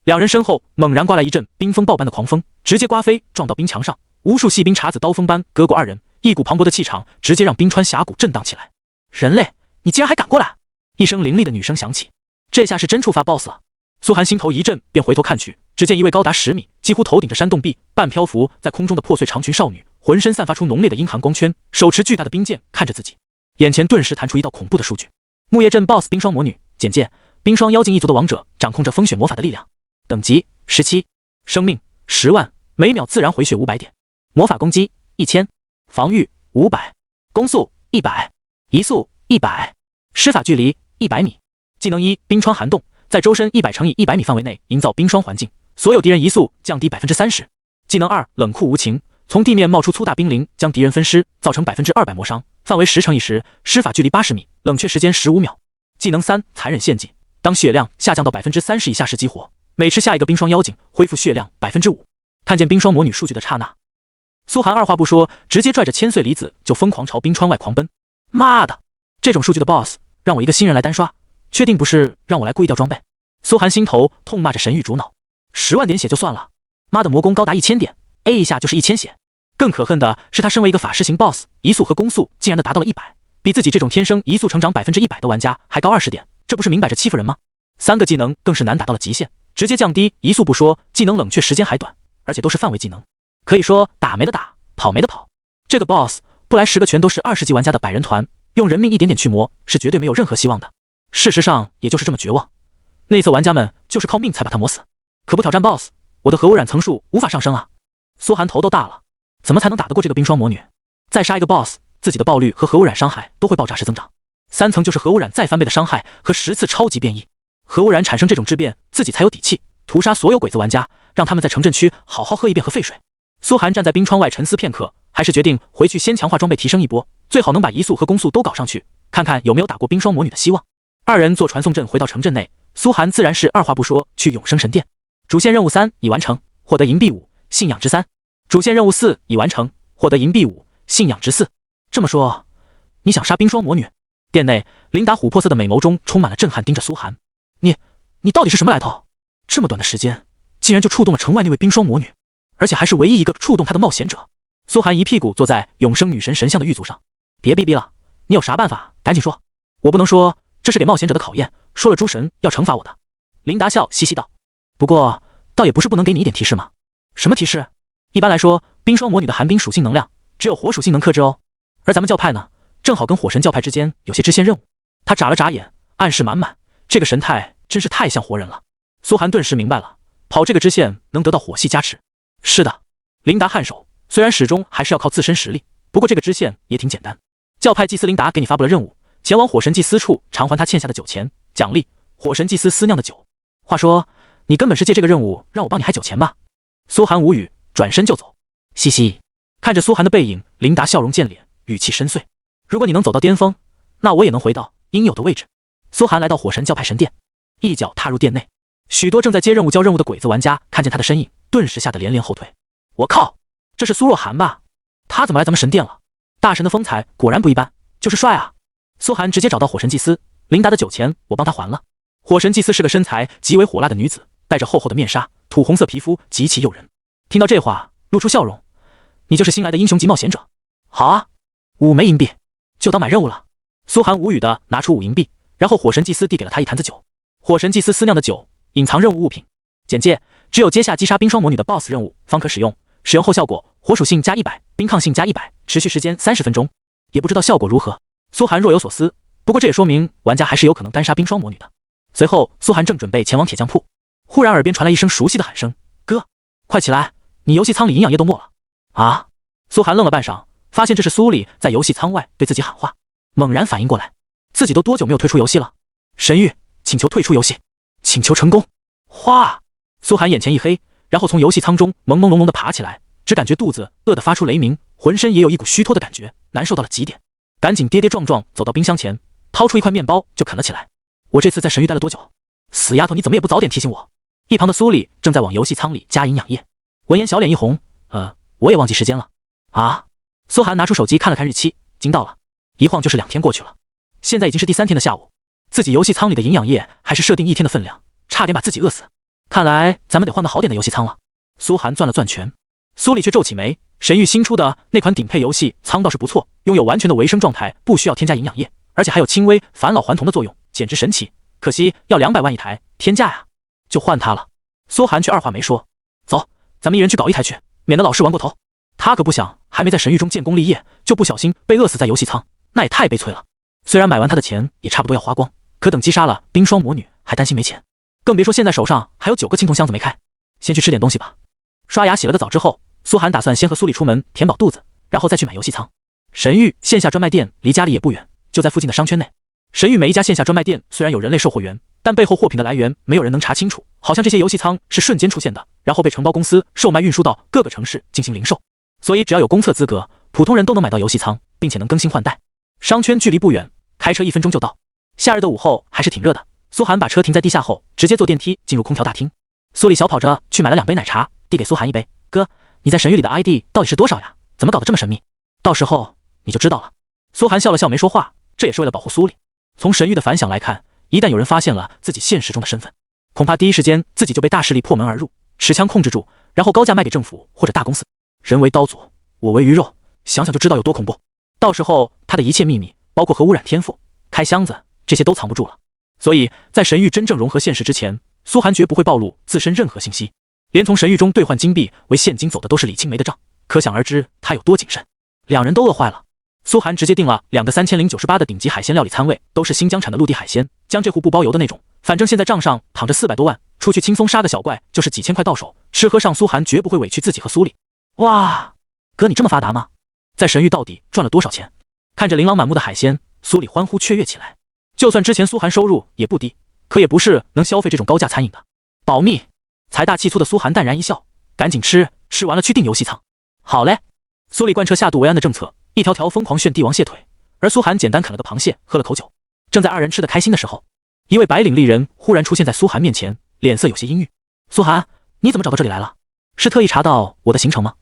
两人身后猛然刮来一阵冰风暴般的狂风，直接刮飞撞到冰墙上，无数细冰碴子刀锋般割过二人，一股磅礴的气场直接让冰川峡谷震荡起来。人类，你竟然还敢过来！一声凌厉的女声响起，这下是真触发 BOSS 了。苏涵心头一震，便回头看去，只见一位高达10米，几乎头顶着山洞壁，半漂浮在空中的破碎长裙少女，浑身散发出浓烈的阴寒光圈，手持巨大的冰剑看着自己，眼前顿时弹出一道恐怖的数据：木叶镇 BOSS 冰霜魔女。简介：冰霜妖精一族的王者，掌控着风雪魔法的力量，等级17，生命10万，每秒自然回血500点，魔法攻击1000，防御500，攻速100，移速100，施法距离100米。技能1：冰川寒冻，在周身100乘以100米范围内营造冰霜环境，所有敌人移速降低30%。技能2：冷酷无情，从地面冒出粗大冰凌，将敌人分尸，造成200%磨伤，范围10乘以10，施法距离80米，冷却时间15秒。技能3：残忍陷阱，当血量下降到30%以下时激活，每吃下一个冰霜妖精，恢复血量5%。看见冰霜魔女数据的刹那，苏涵二话不说，直接拽着千岁离子就疯狂朝冰川外狂奔。妈的，这种数据的 BOSS 让我一个新人来单刷，确定不是让我来故意掉装备？苏涵心头痛骂着神域主脑，10万点血就算了，妈的魔攻高达1000点 ，A 一下就是1000血。更可恨的是，他身为一个法师型 BOSS， 移速和攻速竟然的达到了100，比自己这种天生移速成长100%的玩家还高20点，这不是明摆着欺负人吗？3个技能更是难打到了极限，直接降低移速不说，技能冷却时间还短，而且都是范围技能，可以说打没得打，跑没得跑。这个 BOSS 不来10个全都是20级玩家的百人团，用人命一点点去磨，是绝对没有任何希望的。事实上也就是这么绝望，内测玩家们就是靠命才把他磨死。可不挑战 BOSS， 我的核污染层数无法上升啊！苏寒头都大了，怎么才能打得过这个冰霜魔女？再杀一个 BOSS， 自己的爆率和核污染伤害都会爆炸式增长。3层就是核污染再翻倍的伤害和10次超级变异。核污染产生这种质变，自己才有底气屠杀所有鬼子玩家，让他们在城镇区好好喝一遍核废水。苏寒站在冰窗外沉思片刻，还是决定回去先强化装备提升一波，最好能把移速和攻速都搞上去，看看有没有打过冰霜魔女的希望。二人坐传送阵回到城镇内，苏寒自然是二话不说去永生神殿。主线任务3已完成，获得银币5，信仰值3。主线任务4已完成，获得银币5，信仰值4。这么说，你想杀冰霜魔女？殿内，琳达琥珀色的美眸中充满了震撼，盯着苏寒。你到底是什么来头？这么短的时间，竟然就触动了城外那位冰霜魔女，而且还是唯一一个触动她的冒险者。苏寒一屁股坐在永生女神神像的玉足上。别逼逼了，你有啥办法？赶紧说。我不能说，这是给冒险者的考验，说了诸神要惩罚我的。琳达笑嘻嘻道。不过，倒也不是不能给你一点提示嘛。什么提示？一般来说，冰霜魔女的寒冰属性能量只有火属性能克制哦。而咱们教派呢，正好跟火神教派之间有些支线任务。他眨了眨眼，暗示满满，这个神态真是太像活人了。苏寒顿时明白了，跑这个支线能得到火系加持。是的，琳达颔首，虽然始终还是要靠自身实力，不过这个支线也挺简单。教派祭司琳达给你发布了任务，前往火神祭司处偿还他欠下的酒钱，奖励火神祭司私酿的酒。话说，你根本是借这个任务让我帮你还酒钱吧？苏寒无语，转身就走。嘻嘻，看着苏寒的背影，琳达笑容渐敛，语气深邃。如果你能走到巅峰，那我也能回到应有的位置。苏寒来到火神教派神殿，一脚踏入殿内，许多正在接任务交任务的鬼子玩家看见他的身影，顿时吓得连连后退。我靠，这是苏若涵吧？他怎么来咱们神殿了？大神的风采果然不一般，就是帅啊！苏寒直接找到火神祭司，琳达的酒钱我帮他还了。火神祭司是个身材极为火辣的女子，戴着厚厚的面纱，土红色皮肤极其诱人。听到这话，露出笑容。你就是新来的英雄级冒险者？好啊，5枚银币，就当买任务了。苏寒无语的拿出5银币，然后火神祭司递给了他一坛子酒。火神祭司私酿的酒，隐藏任务物品。简介：只有接下击杀冰霜魔女的 BOSS 任务方可使用，使用后效果：火属性加100，冰抗性加100，持续时间30分钟。也不知道效果如何。苏寒若有所思，不过这也说明玩家还是有可能单杀冰霜魔女的。随后，苏寒正准备前往铁匠铺，忽然耳边传来一声熟悉的喊声：“哥，快起来！你游戏舱里营养液都没了。”啊！苏寒愣了半晌，发现这是苏里在游戏舱外对自己喊话，猛然反应过来，自己都多久没有退出游戏了？神谕，请求退出游戏，请求成功。哗！苏寒眼前一黑，然后从游戏舱中朦朦胧胧地爬起来，只感觉肚子饿得发出雷鸣，浑身也有一股虚脱的感觉，难受到了极点。赶紧跌跌撞撞走到冰箱前，掏出一块面包就啃了起来。我这次在神域待了多久？死丫头，你怎么也不早点提醒我？一旁的苏里正在往游戏舱里加营养液，闻言小脸一红，我也忘记时间了。啊！苏寒拿出手机看了看日期，惊到了，一晃就是2天过去了，现在已经是第3天的下午，自己游戏舱里的营养液还是设定1天的分量，差点把自己饿死。看来咱们得换个好点的游戏舱了。苏寒攥了攥拳，苏里却皱起眉，神域新出的那款顶配游戏舱倒是不错，拥有完全的维生状态，不需要添加营养液，而且还有轻微返老还童的作用，简直神奇。可惜要200万一台，天价呀！就换它了。苏寒却二话没说，走，咱们一人去搞一台去，免得老是玩过头。他可不想还没在神域中建功立业，就不小心被饿死在游戏舱，那也太悲催了。虽然买完他的钱也差不多要花光，可等击杀了冰霜魔女，还担心没钱，更别说现在手上还有9个青铜箱子没开。先去吃点东西吧。刷牙洗了个澡之后，苏寒打算先和苏里出门填饱肚子，然后再去买游戏舱。神域线下专卖店离家里也不远，就在附近的商圈内。神域每一家线下专卖店虽然有人类售货员，但背后货品的来源没有人能查清楚，好像这些游戏舱是瞬间出现的，然后被承包公司售卖运输到各个城市进行零售，所以只要有公测资格，普通人都能买到游戏舱，并且能更新换代。商圈距离不远，开车1分钟就到。夏日的午后还是挺热的，苏寒把车停在地下后，直接坐电梯进入空调大厅。苏里小跑着去买了2杯奶茶，递给苏寒一杯。哥，你在神域里的 ID 到底是多少呀？怎么搞得这么神秘？到时候你就知道了。苏寒笑了笑没说话，这也是为了保护苏里。从神域的反响来看，一旦有人发现了自己现实中的身份，恐怕第一时间自己就被大势力破门而入，持枪控制住，然后高价卖给政府或者大公司。人为刀俎，我为鱼肉，想想就知道有多恐怖。到时候他的一切秘密，包括核污染天赋、开箱子，这些都藏不住了。所以在神域真正融合现实之前，苏寒绝不会暴露自身任何信息。连从神域中兑换金币为现金走的都是李青梅的账，可想而知他有多谨慎。两人都饿坏了，苏寒直接订了2个3098的顶级海鲜料理餐位，都是新疆产的陆地海鲜，江浙沪不包邮的那种。反正现在账上躺着400多万，出去轻松杀个小怪就是几千块到手，吃喝上苏寒绝不会委屈自己和苏丽。哇，哥你这么发达吗？在神域到底赚了多少钱？看着琳琅满目的海鲜，苏丽欢呼雀跃起来。就算之前苏寒收入也不低，可也不是能消费这种高价餐饮的。保密！财大气粗的苏寒淡然一笑，赶紧吃，吃完了去订游戏舱。好嘞！苏丽贯彻下肚为安的政策，一条条疯狂炫帝王蟹腿，而苏寒简单啃了个螃蟹，喝了口酒。正在二人吃得开心的时候，一位白领丽人忽然出现在苏寒面前，脸色有些阴郁。苏寒，你怎么找到这里来了？是特意查到我的行程吗？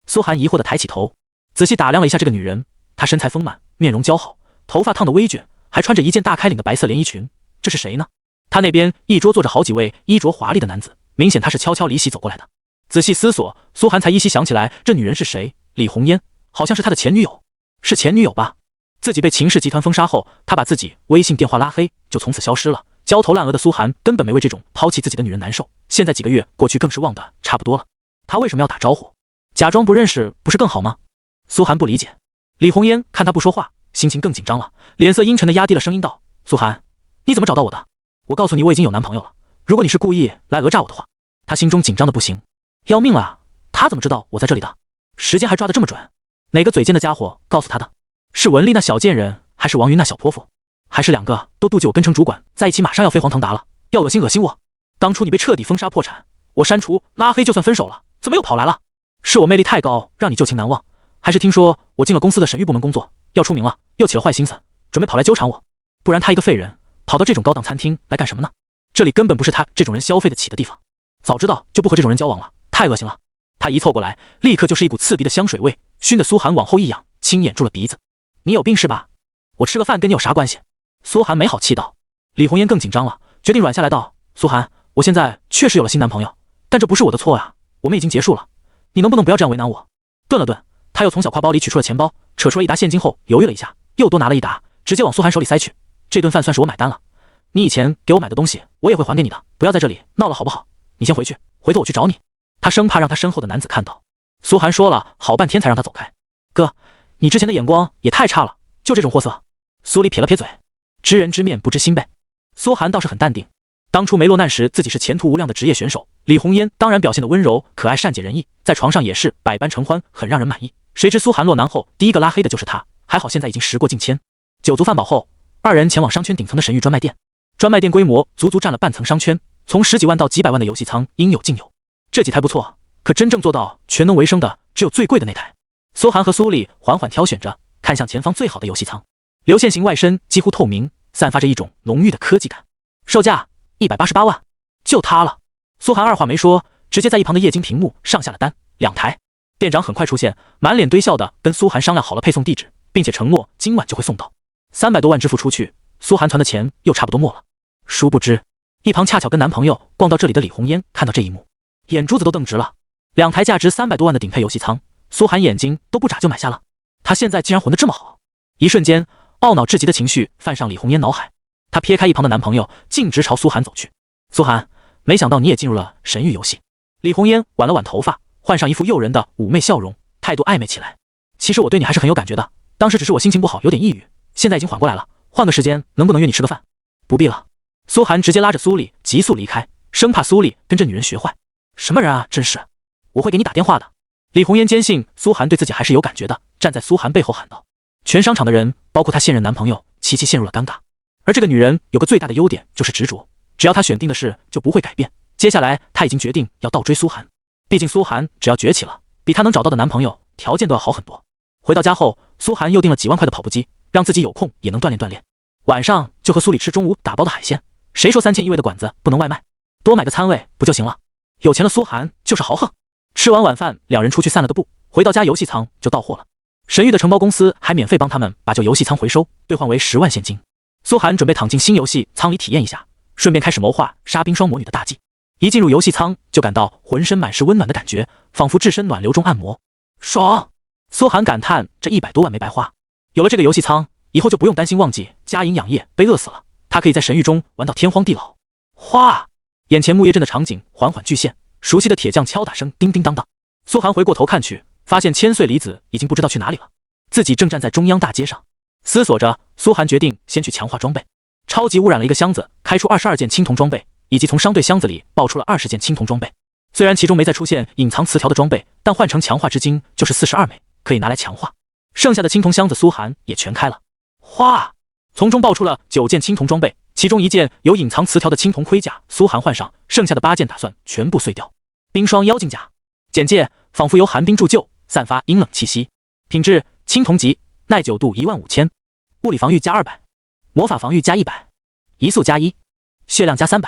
苏寒疑惑地抬起头，仔细打量了一下这个女人，她身材丰满，面容姣好，头发烫得微卷，还穿着一件大开领的白色连衣裙。这是谁呢？他那边一桌坐着好几位衣着华丽的男子，明显他是悄悄离席走过来的。仔细思索，苏寒才依稀想起来这女人是谁，李红烟，好像是他的前女友。是前女友吧？自己被秦氏集团封杀后，他把自己微信电话拉黑，就从此消失了。焦头烂额的苏寒根本没为这种抛弃自己的女人难受，现在几个月过去更是忘得差不多了。他为什么要打招呼？假装不认识不是更好吗？苏寒不理解。李红烟看他不说话，心情更紧张了，脸色阴沉的压低了声音道：苏寒，你怎么找到我的？我告诉你我已经有男朋友了，如果你是故意来讹诈我的话。他心中紧张的不行，要命了啊！他怎么知道我在这里的？时间还抓得这么准？哪个嘴贱的家伙告诉他的？是文丽那小贱人，还是王云那小泼妇？还是两个都妒忌我跟城主管在一起，马上要飞黄腾达了，要恶心我？当初你被彻底封杀破产，我删除拉黑就算分手了，怎么又跑来了？是我魅力太高让你旧情难忘，还是听说我进了公司的审预部门工作要出名了，又起了坏心思，准备跑来纠缠我？不然他一个废人跑到这种高档餐厅来干什么呢？这里根本不是他这种人消费得起的地方，早知道就不和这种人交往了，太恶心了。他一凑过来，立刻就是一股刺鼻的香水味，熏得苏寒往后一仰，轻掩住了鼻子。你有病是吧？我吃个饭跟你有啥关系？苏寒没好气道。李红烟更紧张了，决定软下来道：苏寒，我现在确实有了新男朋友，但这不是我的错呀，我们已经结束了，你能不能不要这样为难我？顿了顿，他又从小挎包里取出了钱包，扯出了一沓现金后犹豫了一下，又多拿了一沓，直接往苏寒手里塞去。这顿饭算是我买单了，你以前给我买的东西我也会还给你的，不要在这里闹了好不好？你先回去，回头我去找你。他生怕让他身后的男子看到。苏寒说了好半天才让他走开。哥，你之前的眼光也太差了，就这种货色。苏丽撇了撇嘴，知人知面不知心呗。苏寒倒是很淡定，当初没落难时自己是前途无量的职业选手，李红烟当然表现得温柔可爱善解人意，在床上也是百般承欢，很让人满意。谁知苏寒落难后第一个拉黑的就是他，还好现在已经时过境迁。酒足饭饱后，二人前往商圈顶层的神域专卖店。专卖店规模足足占了半层商圈，从10几万到几百万的游戏舱应有尽有。这几台不错，可真正做到全能为生的只有最贵的那台。苏寒和苏丽缓缓挑选着，看向前方最好的游戏舱。流线型外身几乎透明，散发着一种浓郁的科技感。售价188万，就它了。苏寒二话没说，直接在一旁的液晶屏幕上下了单，2台。店长很快出现，满脸堆笑的跟苏寒商量好了配送地址，并且承诺今晚就会送到。300多万支付出去，苏寒团的钱又差不多没了。殊不知，一旁恰巧跟男朋友逛到这里的李红烟看到这一幕，眼珠子都瞪直了。2台价值300多万的顶配游戏舱，苏寒眼睛都不眨就买下了。他现在竟然混得这么好！一瞬间，懊恼至极的情绪泛上李红烟脑海。她撇开一旁的男朋友，径直朝苏寒走去。苏寒，没想到你也进入了神域游戏。李红烟挽了挽头发，换上一副诱人的妩媚笑容，态度暧昧起来。其实我对你还是很有感觉的，当时只是我心情不好，有点抑郁，现在已经缓过来了，换个时间能不能约你吃个饭？不必了。苏寒直接拉着苏丽急速离开，生怕苏丽跟这女人学坏。什么人啊，真是！我会给你打电话的。李红烟坚信苏寒对自己还是有感觉的，站在苏寒背后喊道。全商场的人，包括她现任男朋友，齐齐陷入了尴尬。而这个女人有个最大的优点就是执着，只要她选定的事就不会改变。接下来她已经决定要倒追苏寒，毕竟苏寒只要崛起了，比她能找到的男朋友条件都要好很多。回到家后，苏寒又订了几万块的跑步机，让自己有空也能锻炼锻炼。晚上就和苏里吃中午打包的海鲜，谁说3000一位的馆子不能外卖？多买个餐位不就行了？有钱的苏寒就是豪横。吃完晚饭，两人出去散了个步，回到家游戏舱就到货了。神域的承包公司还免费帮他们把旧游戏舱回收，兑换为10万现金。苏寒准备躺进新游戏舱里体验一下，顺便开始谋划杀冰霜魔女的大计。一进入游戏舱就感到浑身满是温暖的感觉，仿佛置身暖流中按摩，爽！苏寒感叹这100多万没白花。有了这个游戏舱，以后就不用担心忘记加营养液被饿死了，他可以在神域中玩到天荒地老。哗！眼前木叶镇的场景缓缓具现，熟悉的铁匠敲打声叮叮当当。苏寒回过头看去，发现千岁离子已经不知道去哪里了，自己正站在中央大街上，思索着，苏寒决定先去强化装备。超级污染了一个箱子，开出22件青铜装备，以及从商队箱子里爆出了20件青铜装备。虽然其中没再出现隐藏词条的装备，但换成强化之精就是42枚，可以拿来强化。剩下的青铜箱子苏寒也全开了，哗，从中爆出了9件青铜装备，其中1件有隐藏词条的青铜盔甲，苏寒换上，剩下的8件打算全部碎掉。冰霜妖精甲，简介：仿佛由寒冰铸就，散发阴冷气息。品质：青铜级，耐久度15000，物理防御加200，魔法防御加100，移速加1，血量加300。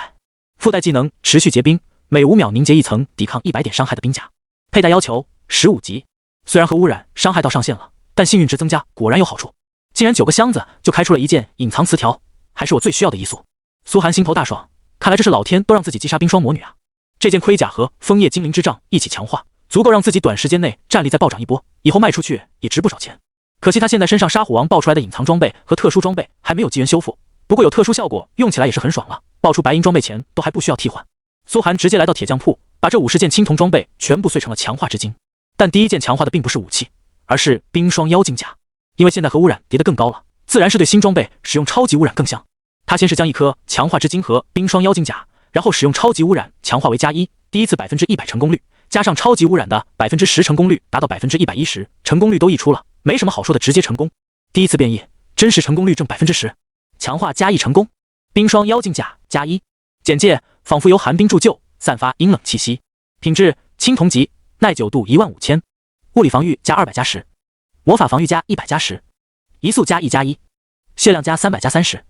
附带技能：持续结冰，每5秒凝结1层抵抗100点伤害的冰甲。佩戴要求：15级。虽然核污染伤害到上限了，但幸运值增加果然有好处。竟然9个箱子就开出了1件隐藏词条，还是我最需要的移速。苏寒心头大爽，看来这是老天都让自己击杀冰霜魔女啊！这件盔甲和枫叶精灵之杖一起强化，足够让自己短时间内战力再暴涨一波，以后卖出去也值不少钱。可惜他现在身上沙虎王爆出来的隐藏装备和特殊装备还没有机缘修复，不过有特殊效果，用起来也是很爽了。爆出白银装备前都还不需要替换。苏寒直接来到铁匠铺，把这50件青铜装备全部碎成了强化之精。但第一件强化的并不是武器，而是冰霜妖精甲。因为现在核污染叠得更高了，自然是对新装备使用超级污染更香。他先是将1颗强化之精和冰霜妖精甲，然后使用超级污染强化为加1，第一次100%成功率，加上超级污染的10%成功率，达到110%，成功率都溢出了，没什么好说的，直接成功。第一次变异，真实成功率正10%，强化加1成功。冰霜妖精甲加1，简介：仿佛由寒冰铸就，散发阴冷气息。品质：青铜级，耐久度15000，物理防御加200加10，魔法防御加100加10，移速加1加1，血量加300加30。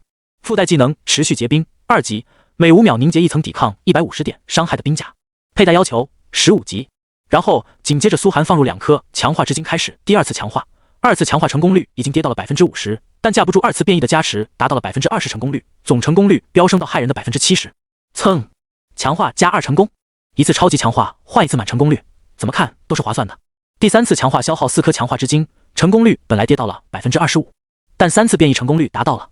附带技能：持续结冰，2级，每5秒凝结1层抵抗150点伤害的冰甲。佩戴要求15级。然后紧接着苏寒放入2颗强化之精，开始第2次强化。2次强化成功率已经跌到了50%，但架不住2次变异的加持，达到了20%成功率，总成功率飙升到骇人的70%。蹭，强化加2成功，一次超级强化换一次满成功率，怎么看都是划算的。第3次强化消耗4颗强化之精，成功率本来跌到了25%，但3次变异成功率达到了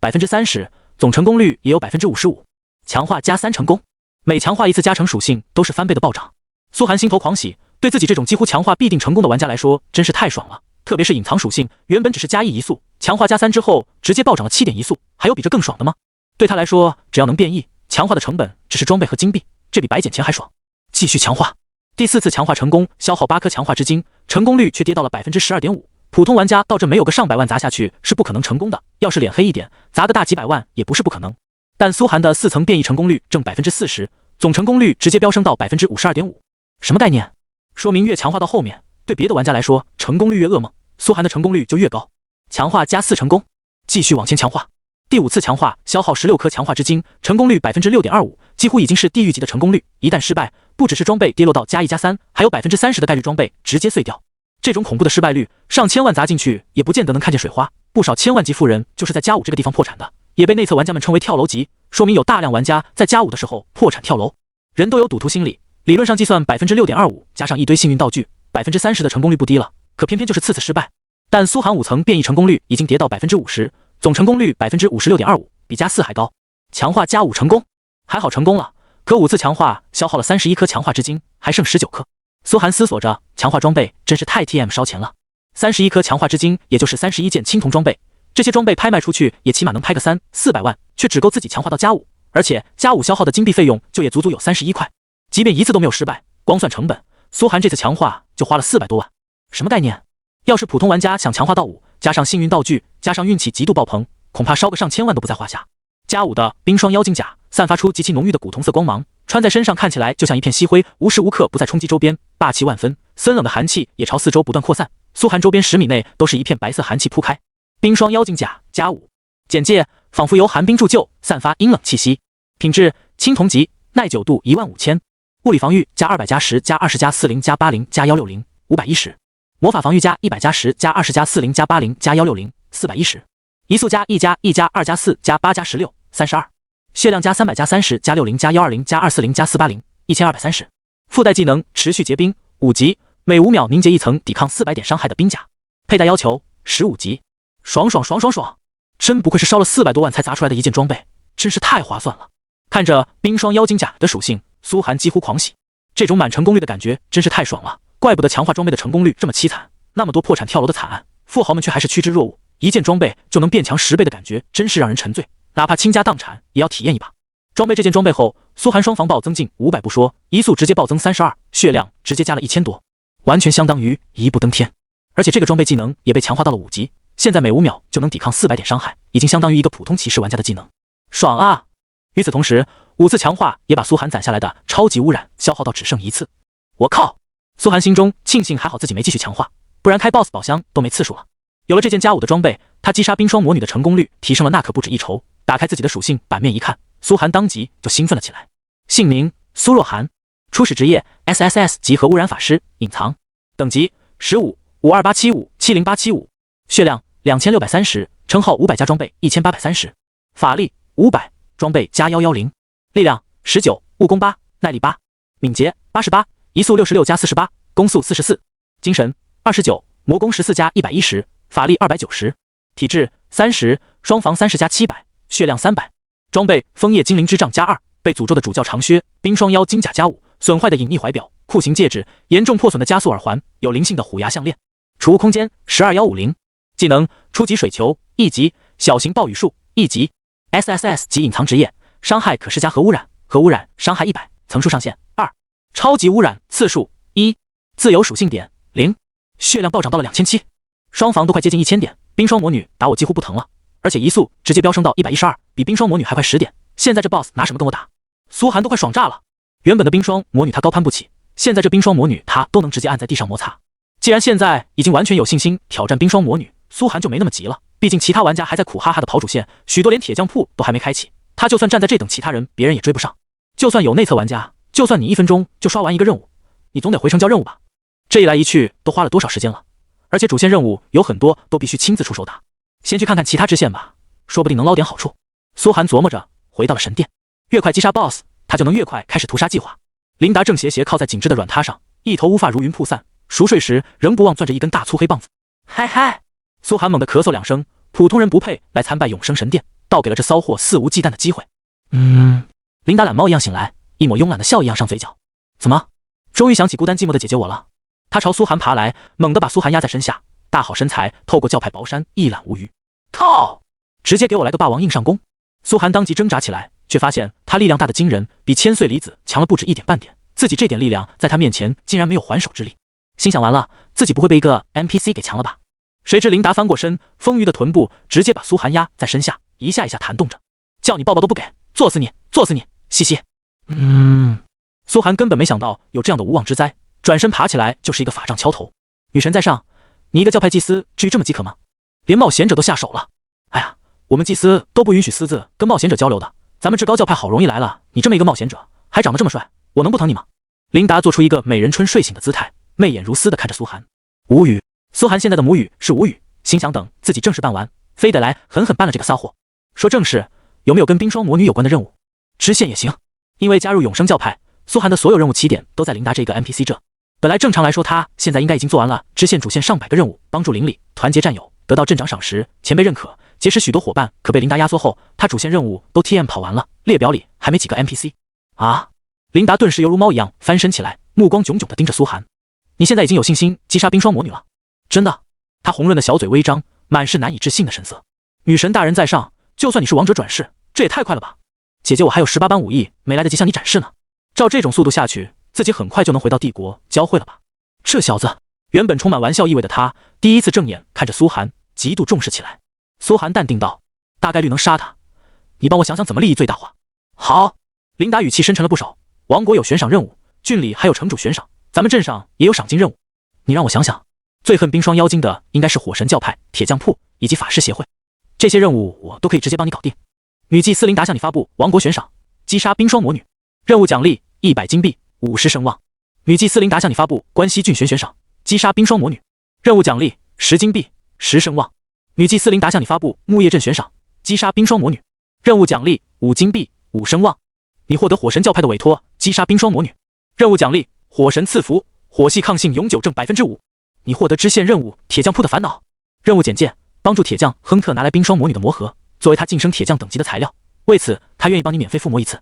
30%，总成功率也有55%，强化加3成功，每强化一次加成属性都是翻倍的暴涨。苏寒心头狂喜，对自己这种几乎强化必定成功的玩家来说真是太爽了。特别是隐藏属性，原本只是加1移速，强化加3之后直接暴涨了7点移速，还有比这更爽的吗？对他来说，只要能变异，强化的成本只是装备和金币，这比白捡钱还爽。继续强化，第4次强化成功，消耗8颗强化之精，成功率却跌到了12.5%。普通玩家到这没有个上百万砸下去是不可能成功的，要是脸黑一点，砸个大几百万也不是不可能。但苏寒的4层变异成功率正40%，总成功率直接飙升到52.5%。什么概念？说明越强化到后面，对别的玩家来说成功率越噩梦，苏寒的成功率就越高。强化加4成功，继续往前强化。第5次强化，消耗16颗强化之精，成功率6.25%，几乎已经是地狱级的成功率。一旦失败，不只是装备跌落到加1加3，还有30%的概率装备直接碎掉。这种恐怖的失败率，上千万砸进去也不见得能看见水花。不少千万级富人就是在加5这个地方破产的，也被内测玩家们称为跳楼级，说明有大量玩家在加5的时候破产跳楼。人都有赌徒心理，理论上计算6.25%加上一堆幸运道具，30%的成功率不低了，可偏偏就是次失败。但苏寒5层变异成功率已经跌到50%，总成功率56.25%，比加4还高。强化加5成功，还好成功了，可5次强化消耗了31颗强化之精，还剩19颗。苏寒思索着，强化装备真是太 TM 烧钱了。31颗强化之精，也就是31件青铜装备，这些装备拍卖出去也起码能拍个300-400万，却只够自己强化到加5，而且加5消耗的金币费用就也足足有31块。即便一次都没有失败，光算成本，苏寒这次强化就花了400多万。什么概念？要是普通玩家想强化到5，加上幸运道具，加上运气极度爆棚，恐怕烧个上千万都不在话下。加5的冰霜妖精甲散发出极其浓郁的古铜色光芒，穿在身上看起来就像一片夕灰，无时无刻不在冲击周边，霸气万分。森冷的寒气也朝四周不断扩散，苏寒周边10米内都是一片白色寒气铺开。冰霜妖精甲加5，简介：仿佛由寒冰铸就，散发阴冷气息。品质：青铜级，耐久度15000，物理防御加200加10加20加40加80加160 510，魔法防御加100加10加20加40加80加160 410，移速加1加1加2加4加8加16 32，血量加300加30加60加120加240加480 1230。附带技能：持续结冰，5级，每5秒凝结1层抵抗400点伤害的冰甲。佩戴要求15级。爽爽爽爽爽！真不愧是烧了400多万才砸出来的一件装备，真是太划算了。看着冰霜妖精甲的属性，苏寒几乎狂喜。这种满成功率的感觉真是太爽了，怪不得强化装备的成功率这么凄惨，那么多破产跳楼的惨案，富豪们却还是趋之若鹜，一件装备就能变强10倍的感觉，真是让人沉醉，哪怕倾家荡产也要体验一把。装备这件装备后，苏寒双防暴增近500不说，移速直接暴增32，血量直接加了1000多，完全相当于一步登天。而且这个装备技能也被强化到了5级，现在每5秒就能抵抗400点伤害，已经相当于一个普通骑士玩家的技能，爽啊！与此同时，5次强化也把苏寒攒下来的超级污染消耗到只剩1次。我靠！苏寒心中庆幸还好自己没继续强化，不然开 BOSS 宝箱都没次数了。有了这件+5的装备，他击杀冰霜魔女的成功率提升了那可不止一筹。打开自己的属性版面一看，苏寒当即就兴奋了起来。姓名苏若寒，初始职业 SSS 级核污染法师，隐藏，等级15 52875 70875，血量2630，称号500加装备1830，法力500，装备加110，力量19，悟功8，耐力8，敏捷88，移速66加48，攻速44，精神29，魔攻14加110，法力290，体质30，双防30加700，血量300。装备枫叶精灵之杖加2，被诅咒的主教长靴，冰霜妖金甲加5，损坏的隐匿怀表，酷刑戒指，严重破损的加速耳环，有灵性的虎牙项链。储物空间12150。技能初级水球1级，小型暴雨术1级。SSS 级隐藏职业，伤害可施加核污染，核污染伤害100，层数上限2，超级污染次数1，自由属性点0，血量暴涨到了2700，双防都快接近1000点，冰霜魔女打我几乎不疼了，而且移速直接飙升到112，比冰霜魔女还快10点，现在这 BOSS 拿什么跟我打？苏寒都快爽炸了。原本的冰霜魔女她高攀不起，现在这冰霜魔女她都能直接按在地上摩擦。既然现在已经完全有信心挑战冰霜魔女，苏寒就没那么急了，毕竟其他玩家还在苦哈哈的跑主线，许多连铁匠铺都还没开启，他就算站在这等其他人，别人也追不上。就算有内测玩家，就算你1分钟就刷完一个任务，你总得回城交任务吧？这一来一去都花了多少时间了？而且主线任务有很多都必须亲自出手打，先去看看其他支线吧，说不定能捞点好处。苏寒琢磨着，回到了神殿，越快击杀 BOSS， 他就能越快开始屠杀计划。琳达正斜斜靠在紧致的软榻上，一头乌发如云铺散，熟睡时仍不忘攥着一根大粗黑棒子。嗨嗨！苏寒猛地咳嗽2声，普通人不配来参拜永生神殿，倒给了这骚货肆无忌惮的机会。琳达懒猫一样醒来，一抹慵懒的笑意扬上嘴角。怎么，终于想起孤单寂寞的姐姐我了？他朝苏寒爬来，猛地把苏寒压在身下，大好身材透过教派薄衫一览无余。靠！直接给我来个霸王硬上弓！苏寒当即挣扎起来，却发现他力量大的惊人，比千岁离子强了不止1点半点，自己这点力量在他面前竟然没有还手之力。心想完了，自己不会被一个 NPC 给强了吧？谁知琳达翻过身，丰腴的臀部直接把苏寒压在身下，一下一下弹动着，叫你抱抱都不给，作死你，作死你，嘻嘻。苏寒根本没想到有这样的无妄之灾，转身爬起来就是一个法杖敲头。女神在上，你一个教派祭司至于这么饥渴吗？连冒险者都下手了。哎呀，我们祭司都不允许私自跟冒险者交流的，咱们至高教派好容易来了，你这么一个冒险者，还长得这么帅，我能不疼你吗？琳达做出一个美人春睡醒的姿态，媚眼如丝地看着苏寒，无语。苏寒现在的母语是无语，心想等自己正事办完，非得来狠狠办了这个骚货。说正事，有没有跟冰霜魔女有关的任务？支线也行，因为加入永生教派，苏寒的所有任务起点都在琳达这个 NPC 这。本来正常来说，他现在应该已经做完了支线主线上百个任务，帮助邻里，团结战友，得到镇长赏识，前辈认可，结识许多伙伴。可被琳达压缩后，他主线任务都 TM 跑完了，列表里还没几个 NPC 啊！琳达顿时犹如猫一样翻身起来，目光炯炯地盯着苏寒。你现在已经有信心击杀冰霜魔女了？真的？他红润的小嘴微张，满是难以置信的神色。女神大人在上，就算你是王者转世，这也太快了吧！姐姐我还有18般武艺没来得及向你展示呢，照这种速度下去，自己很快就能回到帝国教会了吧？这小子，原本充满玩笑意味的他，第一次正眼看着苏寒，极度重视起来。苏寒淡定道：大概率能杀他，你帮我想想怎么利益最大化。好。琳达语气深沉了不少。王国有悬赏任务，郡里还有城主悬赏，咱们镇上也有赏金任务。你让我想想，最恨冰霜妖精的应该是火神教派、铁匠铺以及法师协会，这些任务我都可以直接帮你搞定。女祭司琳达向你发布王国悬赏，击杀冰霜魔女，任务奖励100金币，50声望。女祭司琳达向你发布关西郡悬赏，击杀冰霜魔女，任务奖励10金币，10声望。女祭司琳达向你发布木叶镇悬赏，击杀冰霜魔女，任务奖励5金币，5声望。你获得火神教派的委托，击杀冰霜魔女，任务奖励火神赐福，火系抗性永久症5%。你获得支线任务铁匠铺的烦恼，任务简介：帮助铁匠亨特拿来冰霜魔女的魔核，作为他晋升铁匠等级的材料，为此他愿意帮你免费附魔一次。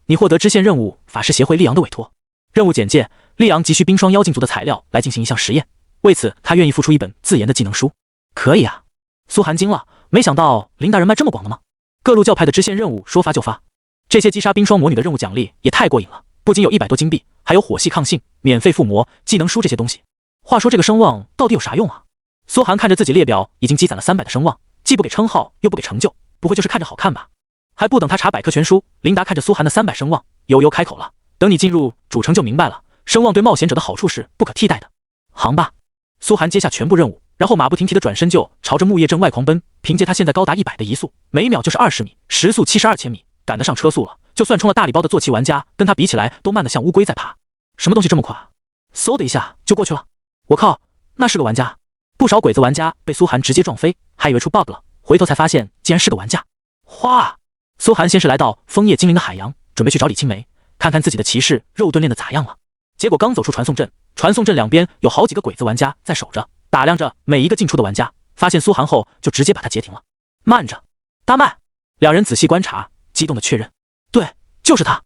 你获得支线任务法师协会利昂的委托，任务简介：溧阳急需冰霜妖精族的材料来进行一项实验，为此他愿意付出一本自研的技能书。可以啊，苏寒惊了，没想到林大人脉这么广的吗？各路教派的支线任务说发就发，这些击杀冰霜魔女的任务奖励也太过瘾了，不仅有100多金币，还有火系抗性、免费附魔、技能书这些东西。话说这个声望到底有啥用啊？苏寒看着自己列表已经积攒了300的声望，既不给称号又不给成就，不会就是看着好看吧？还不等他查百科全书，琳达看着苏寒的300声望，悠悠开口了：“等你进入主城就明白了，声望对冒险者的好处是不可替代的。”行吧。苏寒接下全部任务，然后马不停蹄的转身就朝着木叶镇外狂奔。凭借他现在高达100的移速，每秒就是20米，时速72千米，赶得上车速了。就算充了大礼包的坐骑玩家，跟他比起来都慢得像乌龟在爬。什么东西这么快？嗖的一下就过去了。我靠，那是个玩家！不少鬼子玩家被苏寒直接撞飞，还以为出 bug 了，回头才发现竟然是个玩家。哗！苏寒先是来到枫叶精灵的海洋，准备去找李青梅，看看自己的骑士肉盾练得咋样了。结果刚走出传送阵，传送阵两边有好几个鬼子玩家在守着，打量着每一个进出的玩家。发现苏寒后，就直接把他截停了。慢着，大麦！两人仔细观察，激动的确认：对，就是他！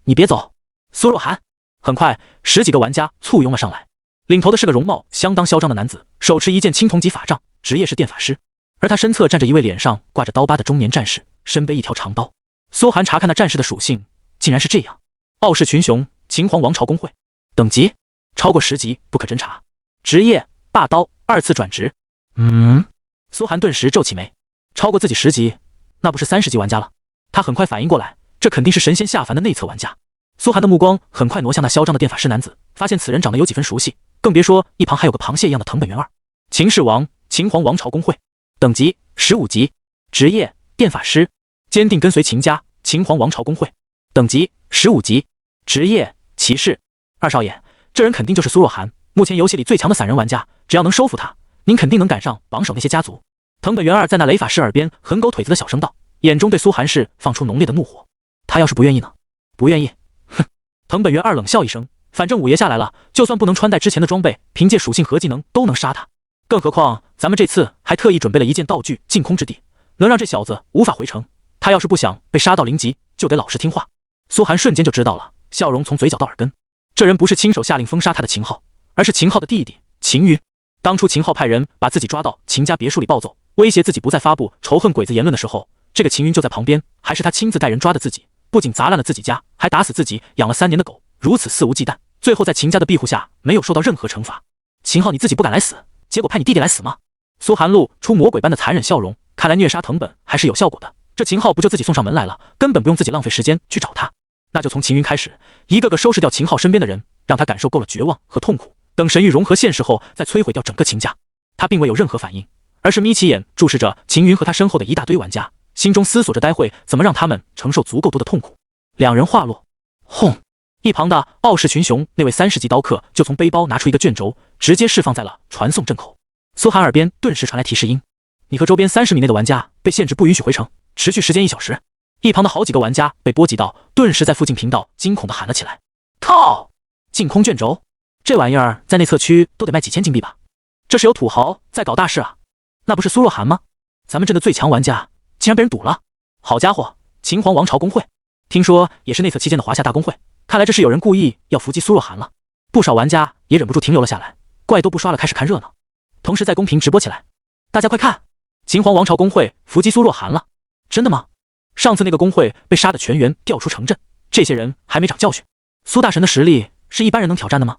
你别走！苏若寒！很快，10几个玩家簇拥了上来，领头的是个容貌相当嚣张的男子，手持一件青铜级法杖，职业是电法师。而他身侧站着一位脸上挂着刀疤的中年战士，身背一条长刀。苏寒查看那战士的属性，竟然是这样：傲视群雄，秦皇王朝公会，等级超过10级不可侦查，职业霸刀，2次转职。苏寒顿时皱起眉，超过自己10级，那不是30级玩家了？他很快反应过来，这肯定是神仙下凡的内测玩家。苏寒的目光很快挪向那嚣张的电法师男子，发现此人长得有几分熟悉，更别说一旁还有个螃蟹一样的藤本元二。秦氏王，秦皇王朝公会，等级15级，职业电法师，坚定跟随秦家，秦皇王朝公会，等级15级，职业骑士。二少爷，这人肯定就是苏若寒，目前游戏里最强的散人玩家，只要能收服他，您肯定能赶上榜首那些家族。藤本元二在那雷法师耳边横狗腿子的小声道，眼中对苏寒氏放出浓烈的怒火。他要是不愿意呢？不愿意，哼！藤本元二冷笑一声，反正五爷下来了，就算不能穿戴之前的装备，凭借属性和技能都能杀他。更何况咱们这次还特意准备了一件道具净空之地，能让这小子无法回城。他要是不想被杀到0级，就得老实听话。苏寒瞬间就知道了，笑容从嘴角到耳根。这人不是亲手下令封杀他的秦昊，而是秦昊的弟弟秦云。当初秦昊派人把自己抓到秦家别墅里暴揍，威胁自己不再发布仇恨鬼子言论的时候，这个秦云就在旁边，还是他亲自带人抓的自己，不仅砸烂了自己家，还打死自己养了3年的狗，如此肆无忌惮，最后在秦家的庇护下没有受到任何惩罚。秦昊你自己不敢来死，结果派你弟弟来死吗？苏寒露出魔鬼般的残忍笑容，看来虐杀藤本还是有效果的，这秦昊不就自己送上门来了，根本不用自己浪费时间去找他。那就从秦云开始，一个个收拾掉秦昊身边的人，让他感受够了绝望和痛苦，等神域融合现实后再摧毁掉整个秦家。他并未有任何反应，而是眯起眼注视着秦云和他身后的一大堆玩家，心中思索着待会怎么让他们承受足够多的痛苦。两人话落，轰！一旁的傲视群雄那位30级刀客就从背包拿出一个卷轴，直接释放在了传送阵口。苏寒耳边顿时传来提示音：你和周边30米内的玩家被限制不允许回城，持续时间1小时。一旁的好几个玩家被波及到，顿时在附近频道惊恐地喊了起来：靠！净空卷轴，这玩意儿在内测区都得卖几千金币吧？这是有土豪在搞大事啊！那不是苏若寒吗？咱们镇的最强玩家竟然被人堵了！好家伙，秦皇王朝公会，听说也是内测期间的华夏大公会，看来这是有人故意要伏击苏若寒了。不少玩家也忍不住停留了下来，怪都不刷了，开始看热闹，同时在公屏直播起来。大家快看，秦皇王朝公会伏击苏若寒了！真的吗？上次那个公会被杀的全员调出城镇，这些人还没长教训。苏大神的实力是一般人能挑战的吗？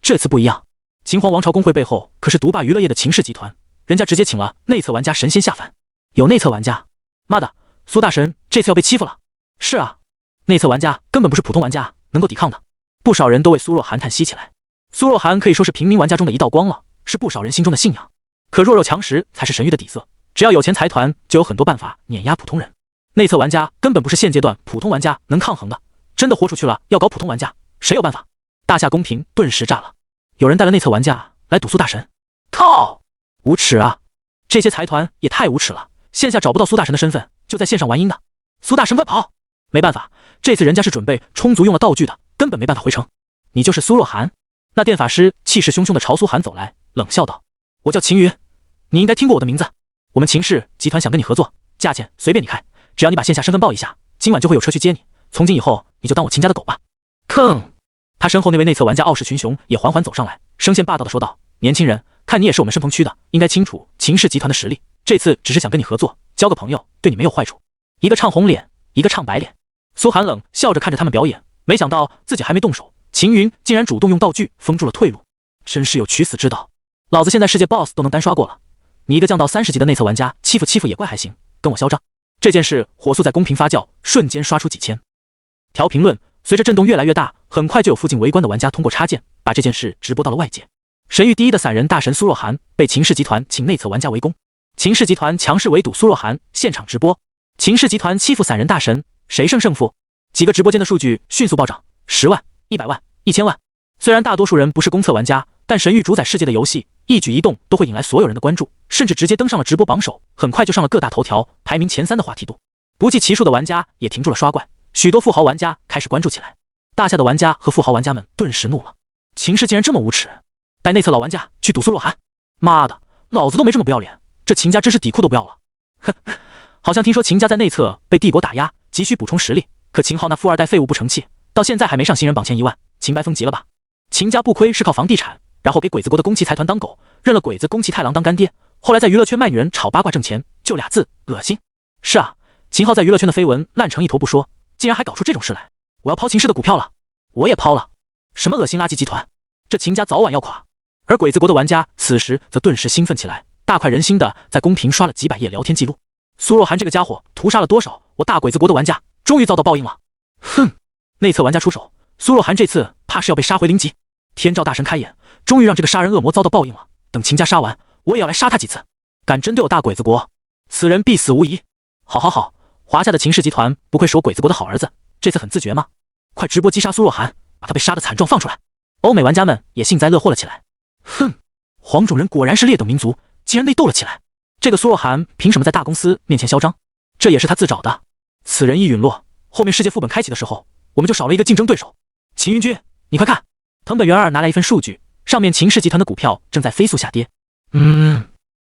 这次不一样，秦皇王朝公会背后可是独霸娱乐业的秦氏集团，人家直接请了内测玩家神仙下凡。有内测玩家？妈的，苏大神这次要被欺负了。是啊，内测玩家根本不是普通玩家能够抵抗的。不少人都为苏若寒叹息起来。苏若寒可以说是平民玩家中的一道光了，是不少人心中的信仰。可弱肉强食才是神域的底色，只要有钱财团就有很多办法碾压普通人。内测玩家根本不是现阶段普通玩家能抗衡的，真的豁出去了要搞普通玩家，谁有办法？大夏公屏顿时炸了，有人带了内测玩家来堵苏大神，靠！无耻啊！这些财团也太无耻了，线下找不到苏大神的身份，就在线上玩阴的。苏大神快跑！没办法，这次人家是准备充足用了道具的，根本没办法回城。你就是苏若寒？那电法师气势汹汹的朝苏寒走来，冷笑道：我叫秦云，你应该听过我的名字。我们秦氏集团想跟你合作，价钱随便你开，只要你把线下身份报一下，今晚就会有车去接你。从今以后，你就当我秦家的狗吧。吭！他身后那位内侧玩家傲视群雄也缓缓走上来，声线霸道的说道：“年轻人，看你也是我们盛鹏区的，应该清楚秦氏集团的实力。这次只是想跟你合作，交个朋友，对你没有坏处。”一个唱红脸，一个唱白脸。苏寒冷笑着看着他们表演，没想到自己还没动手，秦云竟然主动用道具封住了退路，真是有取死之道。老子现在世界 BOSS 都能单刷过了，你一个降到30级的内侧玩家，欺负也怪还行，跟我嚣张。这件事火速在公屏发酵，瞬间刷出几千条评论。随着震动越来越大，很快就有附近围观的玩家通过插件把这件事直播到了外界。神域第一的散人大神苏若涵被秦氏集团请内侧玩家围攻，秦氏集团强势围堵苏若涵，现场直播。秦氏集团欺负散人大神，谁胜胜负？几个直播间的数据迅速暴涨，10万、100万、1000万。虽然大多数人不是公测玩家，但神域主宰世界的游戏，一举一动都会引来所有人的关注，甚至直接登上了直播榜首，很快就上了各大头条，排名前3的话题度。不计其数的玩家也停住了刷怪，许多富豪玩家开始关注起来。大夏的玩家和富豪玩家们顿时怒了，秦氏竟然这么无耻，带内侧老玩家去堵苏若涵，妈的，老子都没这么不要脸，这秦家真是底裤都不要了。哼，好像听说秦家在内侧被帝国打压，急需补充实力，可秦昊那富二代废物不成器，到现在还没上新人榜前1万，秦白疯急了吧？秦家不亏是靠房地产，然后给鬼子国的宫崎财团当狗，认了鬼子宫崎太郎当干爹，后来在娱乐圈卖女人炒八卦挣钱，就俩字，恶心。是啊，秦昊在娱乐圈的绯闻烂成一坨不说，竟然还搞出这种事来。我要抛秦氏的股票了，我也抛了。什么恶心垃圾集团，这秦家早晚要垮。而鬼子国的玩家此时则顿时兴奋起来，大快人心的在公屏刷了几百页聊天记录。苏若涵这个家伙屠杀了多少我大鬼子国的玩家，终于遭到报应了。哼，内侧玩家出手，苏若涵这次怕是要被杀回0级。天照大神开眼，终于让这个杀人恶魔遭到报应了。等秦家杀完，我也要来杀他几次。敢针对我大鬼子国，此人必死无疑。好，华夏的秦氏集团不愧是我鬼子国的好儿子，这次很自觉吗？快直播击杀苏若涵，把他被杀的惨状放出来。欧美玩家们也幸灾乐祸了起来。哼，黄种人果然是劣等民族，竟然内斗了起来。这个苏若涵凭什么在大公司面前嚣张？这也是他自找的。此人一陨落，后面世界副本开启的时候，我们就少了一个竞争对手。秦云君，你快看，藤本元二拿来一份数据，上面秦氏集团的股票正在飞速下跌。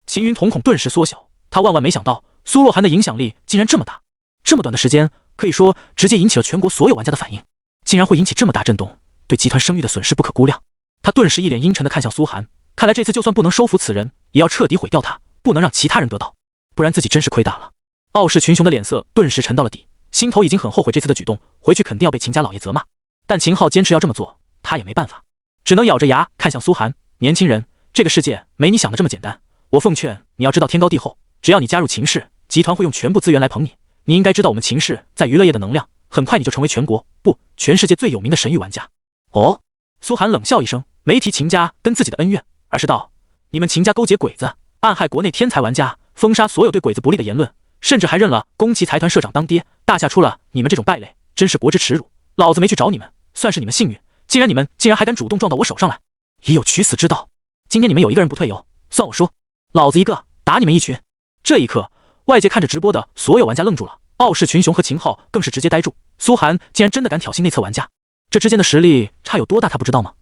秦云瞳孔顿时缩小，他万万没想到苏若涵的影响力竟然这么大，这么短的时间，可以说直接引起了全国所有玩家的反应，竟然会引起这么大震动，对集团声誉的损失不可估量。他顿时一脸阴沉地看向苏寒，看来这次就算不能收服此人，也要彻底毁掉他，不能让其他人得到，不然自己真是亏大了。傲视群雄的脸色顿时沉到了底，心头已经很后悔这次的举动，回去肯定要被秦家老爷责骂。但秦昊坚持要这么做，他也没办法，只能咬着牙看向苏寒，年轻人，这个世界没你想的这么简单，我奉劝你要知道天高地厚，只要你加入秦氏，集团会用全部资源来捧你。你应该知道我们秦氏在娱乐业的能量，很快你就成为全国不全世界最有名的神域玩家。哦，苏寒冷笑一声，没提秦家跟自己的恩怨，而是道：你们秦家勾结鬼子，暗害国内天才玩家，封杀所有对鬼子不利的言论，甚至还认了宫崎财团社长当爹，大夏出了你们这种败类，真是国之耻辱。老子没去找你们，算是你们幸运，你们竟然还敢主动撞到我手上来，也有取死之道。今天你们有一个人不退游，算我输，老子一个打你们一群。这一刻，外界看着直播的所有玩家愣住了，傲视群雄和秦昊更是直接呆住。苏寒竟然真的敢挑衅内侧玩家，这之间的实力差有多大他不知道吗？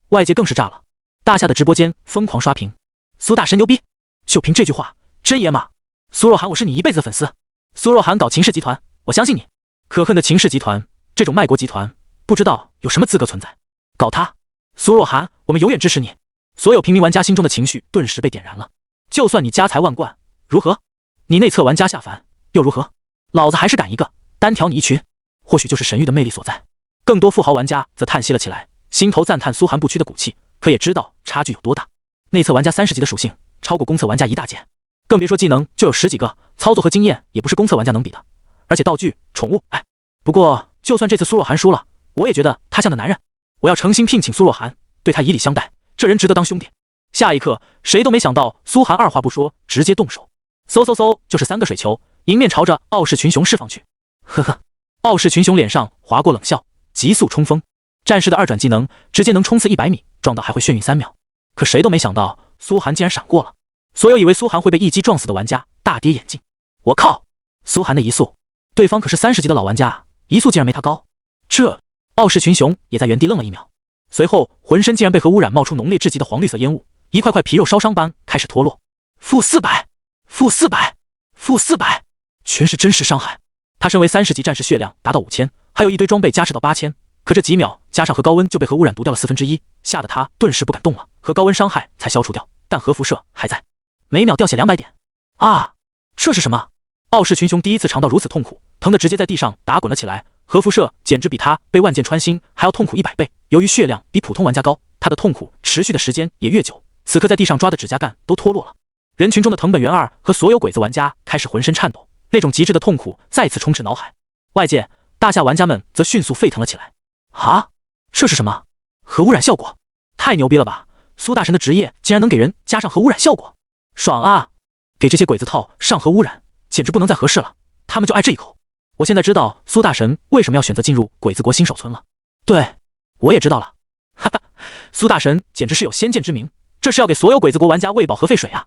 外界更是炸了，大夏的直播间疯狂刷屏，苏大神牛逼，就凭这句话真爷们。苏若涵，我是你一辈子的粉丝。苏若涵搞秦氏集团，我相信你。可恨的秦氏集团，这种卖国集团不知道有什么资格存在，搞他。苏若涵，我们永远支持你。所有平民玩家心中的情绪顿时被点燃了，就算你家财万贯如何？你内侧玩家下凡又如何？老子还是敢一个单挑你一群。或许就是神域的魅力所在。更多富豪玩家则叹息了起来，心头赞叹苏寒不屈的骨气，可也知道差距有多大。内侧玩家30级的属性超过公测玩家一大截，更别说技能就有10几个，操作和经验也不是公测玩家能比的。而且道具、宠物，不过就算这次苏若涵输了，我也觉得他像个男人，我要诚心聘请苏若涵，对他以礼相待，这人值得当兄弟。下一刻，谁都没想到苏寒二话不说直接动手，嗖就是3个水球，迎面朝着傲视群雄释放去。呵呵，傲视群雄脸上划过冷笑，急速冲锋，战士的2转技能直接能冲刺100米，撞到还会眩晕3秒。可谁都没想到苏寒竟然闪过了，所有以为苏寒会被一击撞死的玩家大跌眼镜。我靠，苏寒的移速，对方可是30级的老玩家，移速竟然没他高。这傲视群雄也在原地愣了1秒，随后浑身竟然被核污染冒出浓烈至极的黄绿色烟雾，一块块皮肉烧伤般开始脱落。-400，-400，-400，全是真实伤害。他身为30级战士，血量达到5000，还有一堆装备加持到8000，可这几秒加上核高温就被核污染毒掉了1/4，吓得他顿时不敢动了。核高温伤害才消除掉，但核辐射还在，每秒掉血200点。啊，这是什么？傲视群雄第一次尝到如此痛苦，疼得直接在地上打滚了起来。核辐射简直比他被万箭穿心还要痛苦100倍。由于血量比普通玩家高，他的痛苦持续的时间也越久。此刻在地上抓的指甲盖都脱落了。人群中的藤本元二和所有鬼子玩家开始浑身颤抖，那种极致的痛苦再次充斥脑海。外界大夏玩家们则迅速沸腾了起来。啊，这是什么？核污染效果？太牛逼了吧！苏大神的职业竟然能给人加上核污染效果，爽啊！给这些鬼子套上核污染，简直不能再合适了。他们就爱这一口。我现在知道苏大神为什么要选择进入鬼子国新手村了。对，我也知道了。哈哈，苏大神简直是有先见之明，这是要给所有鬼子国玩家喂饱核废水啊！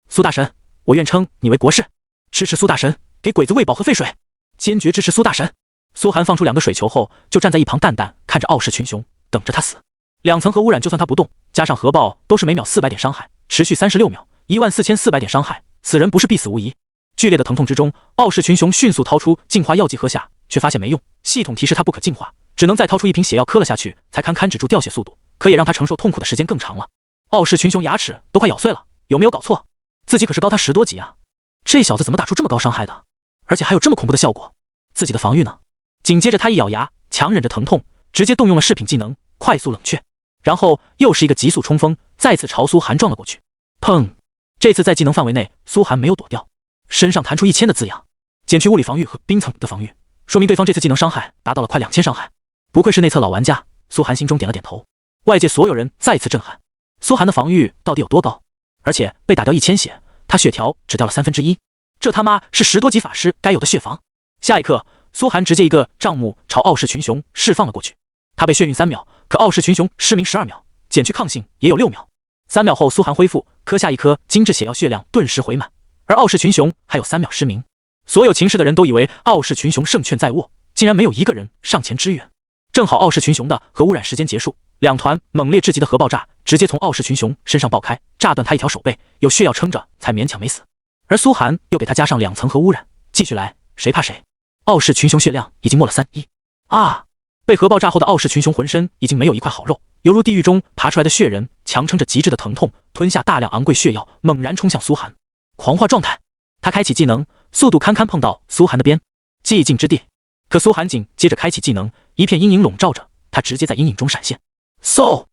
苏大神，我愿称你为国士，支持苏大神给鬼子喂饱核废水，坚决支持苏大神。苏寒放出2个水球后，就站在一旁淡淡看着傲视群雄，等着他死。2层核污染就算他不动，加上核爆都是每秒400点伤害，持续36秒，14400点伤害，此人不是必死无疑。剧烈的疼痛之中，傲视群雄迅速掏出净化药剂喝下，却发现没用，系统提示他不可净化，只能再掏出一瓶血药磕了下去，才堪止住掉血速度，可也让他承受痛苦的时间更长了。傲视群雄牙齿都快咬碎了，有没有搞错？自己可是高他10多级啊！这小子怎么打出这么高伤害的？而且还有这么恐怖的效果？自己的防御呢？紧接着他一咬牙，强忍着疼痛，直接动用了饰品技能，快速冷却，然后又是一个急速冲锋，再次朝苏寒撞了过去。砰！这次在技能范围内，苏寒没有躲掉，身上弹出1000的字样，减去物理防御和冰层的防御，说明对方这次技能伤害达到了快2000伤害。不愧是内测老玩家，苏寒心中点了点头。外界所有人再次震撼，苏寒的防御到底有多高？而且被打掉1000血，他血条只掉了1/3，这他妈是10多级法师该有的血防。下一刻，苏寒直接一个杖木朝傲视群雄释放了过去。他被眩晕3秒，可傲视群雄失明12秒，减去抗性也有6秒。3秒后苏寒恢复，磕下一颗精致血药，血量顿时回满。而傲视群雄还有3秒失明。所有情势的人都以为傲视群雄胜券在握，竟然没有一个人上前支援。正好傲视群雄的核污染时间结束，2团猛烈至极的核爆炸直接从傲视群雄身上爆开，炸断他一条手背，有血药撑着才勉强没死。而苏寒又给他加上2层核污染，继续来，谁怕谁？傲视群雄血量已经没了3/1。啊！被核爆炸后的傲视群雄浑身已经没有一块好肉，犹如地狱中爬出来的血人，强撑着极致的疼痛，吞下大量昂贵血药，猛然冲向苏寒。狂化状态，他开启技能，速度堪碰到苏寒的边，寂静之地。可苏寒紧接着开启技能，一片阴影笼罩着他，直接在阴影中闪现。嗖，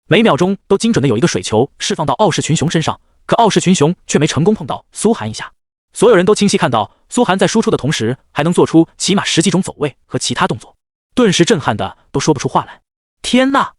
每秒钟都精准的有一个水球释放到傲视群雄身上，可傲视群雄却没成功碰到苏寒一下。所有人都清晰看到苏寒在输出的同时，还能做出起码10几种走位和其他动作，顿时震撼的都说不出话来。天呐，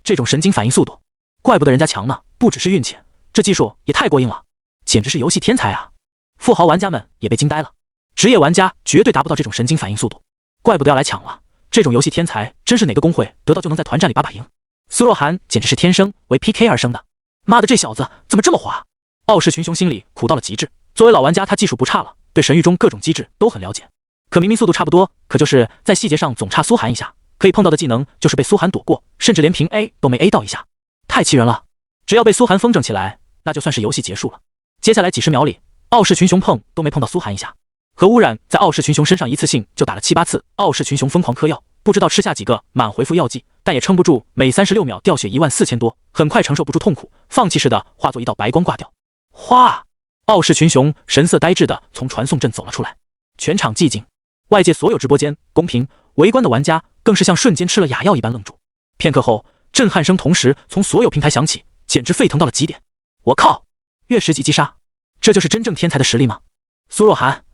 这种神经反应速度，怪不得人家强呢，不只是运气，这技术也太过硬了，简直是游戏天才啊！富豪玩家们也被惊呆了，职业玩家绝对达不到这种神经反应速度，怪不得要来抢了。这种游戏天才真是哪个公会得到就能在团战里把赢。苏若涵简直是天生为 PK 而生的，妈的，这小子怎么这么滑？傲视群雄心里苦到了极致。作为老玩家，他技术不差了，对神域中各种机制都很了解。可明明速度差不多，可就是在细节上总差苏寒一下，可以碰到的技能就是被苏寒躲过，甚至连平 A 都没 A 到一下，太气人了。只要被苏寒风筝起来，那就算是游戏结束了。接下来几十秒里，傲视群雄碰都没碰到苏寒一下。核污染在傲视群雄身上一次性就打了7、8次，傲视群雄疯狂嗑药，不知道吃下几个满回复药剂，但也撑不住，每36秒掉血14000多，很快承受不住痛苦，放弃似的化作一道白光挂掉。哗！傲视群雄神色呆滞的从传送阵走了出来，全场寂静，外界所有直播间、公屏、围观的玩家更是像瞬间吃了哑药一般愣住。片刻后，震撼声同时从所有平台响起，简直沸腾到了极点。我靠，月10级击杀，这就是真正天才的实力吗？苏若涵，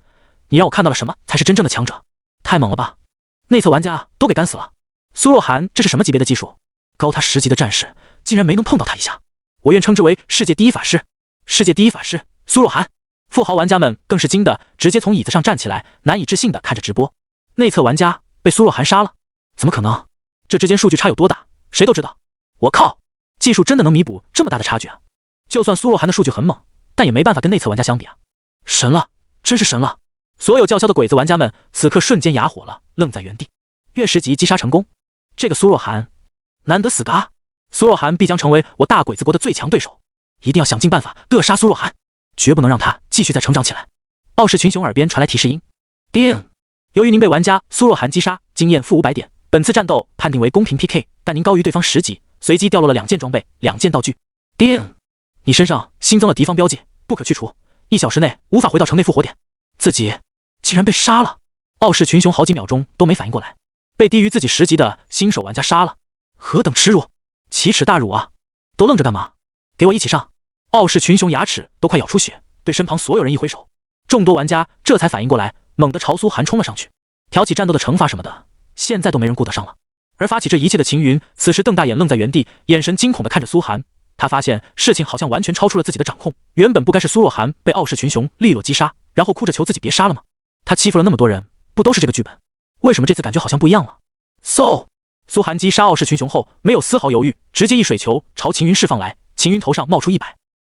你让我看到了什么才是真正的强者？太猛了吧！内测玩家都给干死了。苏若涵这是什么级别的技术？高他10级的战士竟然没能碰到他一下，我愿称之为世界第一法师。世界第一法师苏若涵，富豪玩家们更是惊的直接从椅子上站起来，难以置信的看着直播。内测玩家被苏若涵杀了，怎么可能？这之间数据差有多大，谁都知道。我靠，技术真的能弥补这么大的差距啊！就算苏若涵的数据很猛，但也没办法跟内测玩家相比啊！神了，真是神了！所有叫嚣的鬼子玩家们此刻瞬间哑火了，愣在原地。月10级击杀成功，这个苏若涵难得死个啊！苏若涵必将成为我大鬼子国的最强对手，一定要想尽办法扼杀苏若涵，绝不能让他继续再成长起来。傲视群雄耳边传来提示音，叮！由于您被玩家苏若涵击杀，经验负500点，本次战斗判定为公平 PK， 但您高于对方10级，随机掉落了2件装备、2件道具。叮，你身上新增了敌方标记，不可去除，1小时内无法回到城内复活点。自己竟然被杀了！傲视群雄好几秒钟都没反应过来，被低于自己10级的新手玩家杀了，何等耻辱！奇耻大辱啊！都愣着干嘛？给我一起上！傲视群雄牙齿都快咬出血，对身旁所有人一挥手，众多玩家这才反应过来，猛地朝苏寒冲了上去，挑起战斗的惩罚什么的，现在都没人顾得上了。而发起这一切的秦云，此时瞪大眼愣在原地，眼神惊恐地看着苏寒。他发现事情好像完全超出了自己的掌控，原本不该是苏若涵被傲视群雄利落击杀，然后哭着求自己别杀了吗？他欺负了那么多人，不都是这个剧本？为什么这次感觉好像不一样了？苏寒击杀傲视群雄后，没有丝毫犹豫，直接一水球朝秦云释放来。秦云头上冒出100，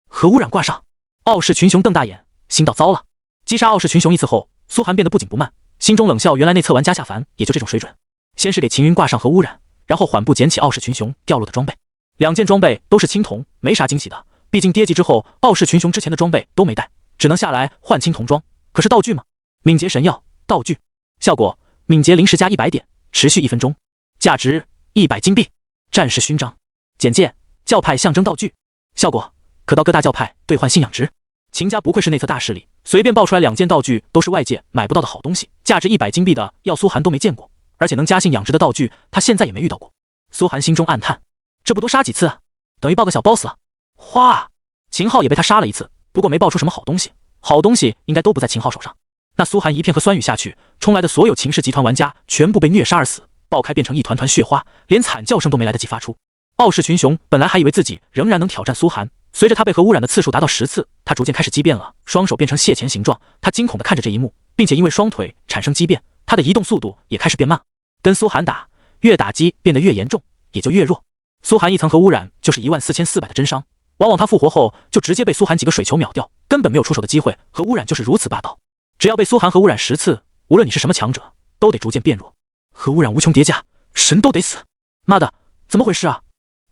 核污染挂上。傲视群雄瞪大眼，心道糟了。击杀傲视群雄一次后，苏寒变得不紧不慢，心中冷笑，原来内测玩家下凡也就这种水准。先是给秦云挂上核污染，然后缓步捡起傲视群雄掉落的装备。2件装备都是青铜，没啥惊喜的，毕竟跌级之后，傲视群雄之前的装备都没带，只能下来换青铜装。可是道具嘛，敏捷神药道具，效果敏捷临时加100点，持续1分钟，价值100金币。战士勋章，简介：教派象征道具，效果可到各大教派兑换信仰值。秦家不愧是内测大势力，随便爆出来2件道具都是外界买不到的好东西，价值100金币的要苏寒都没见过，而且能加信仰值的道具他现在也没遇到过。苏寒心中暗叹，这不多杀几次，等于爆个小 boss 了。哗，秦昊也被他杀了一次，不过没爆出什么好东西，好东西应该都不在秦昊手上。那苏寒一片核酸雨下去，冲来的所有秦氏集团玩家全部被虐杀而死，爆开变成一团团血花，连惨叫声都没来得及发出。傲视群雄本来还以为自己仍然能挑战苏寒，随着他被核污染的次数达到10次，他逐渐开始畸变了，双手变成蟹钳形状。他惊恐地看着这一幕，并且因为双腿产生畸变，他的移动速度也开始变慢。跟苏寒打，越打击变得越严重，也就越弱。苏寒一层核污染就是14400的真伤，往往他复活后就直接被苏寒几个水球秒掉，根本没有出手的机会。核污染就是如此霸道，只要被苏寒核污染10次，无论你是什么强者，都得逐渐变弱。核污染无穷叠加，神都得死。妈的，怎么回事啊？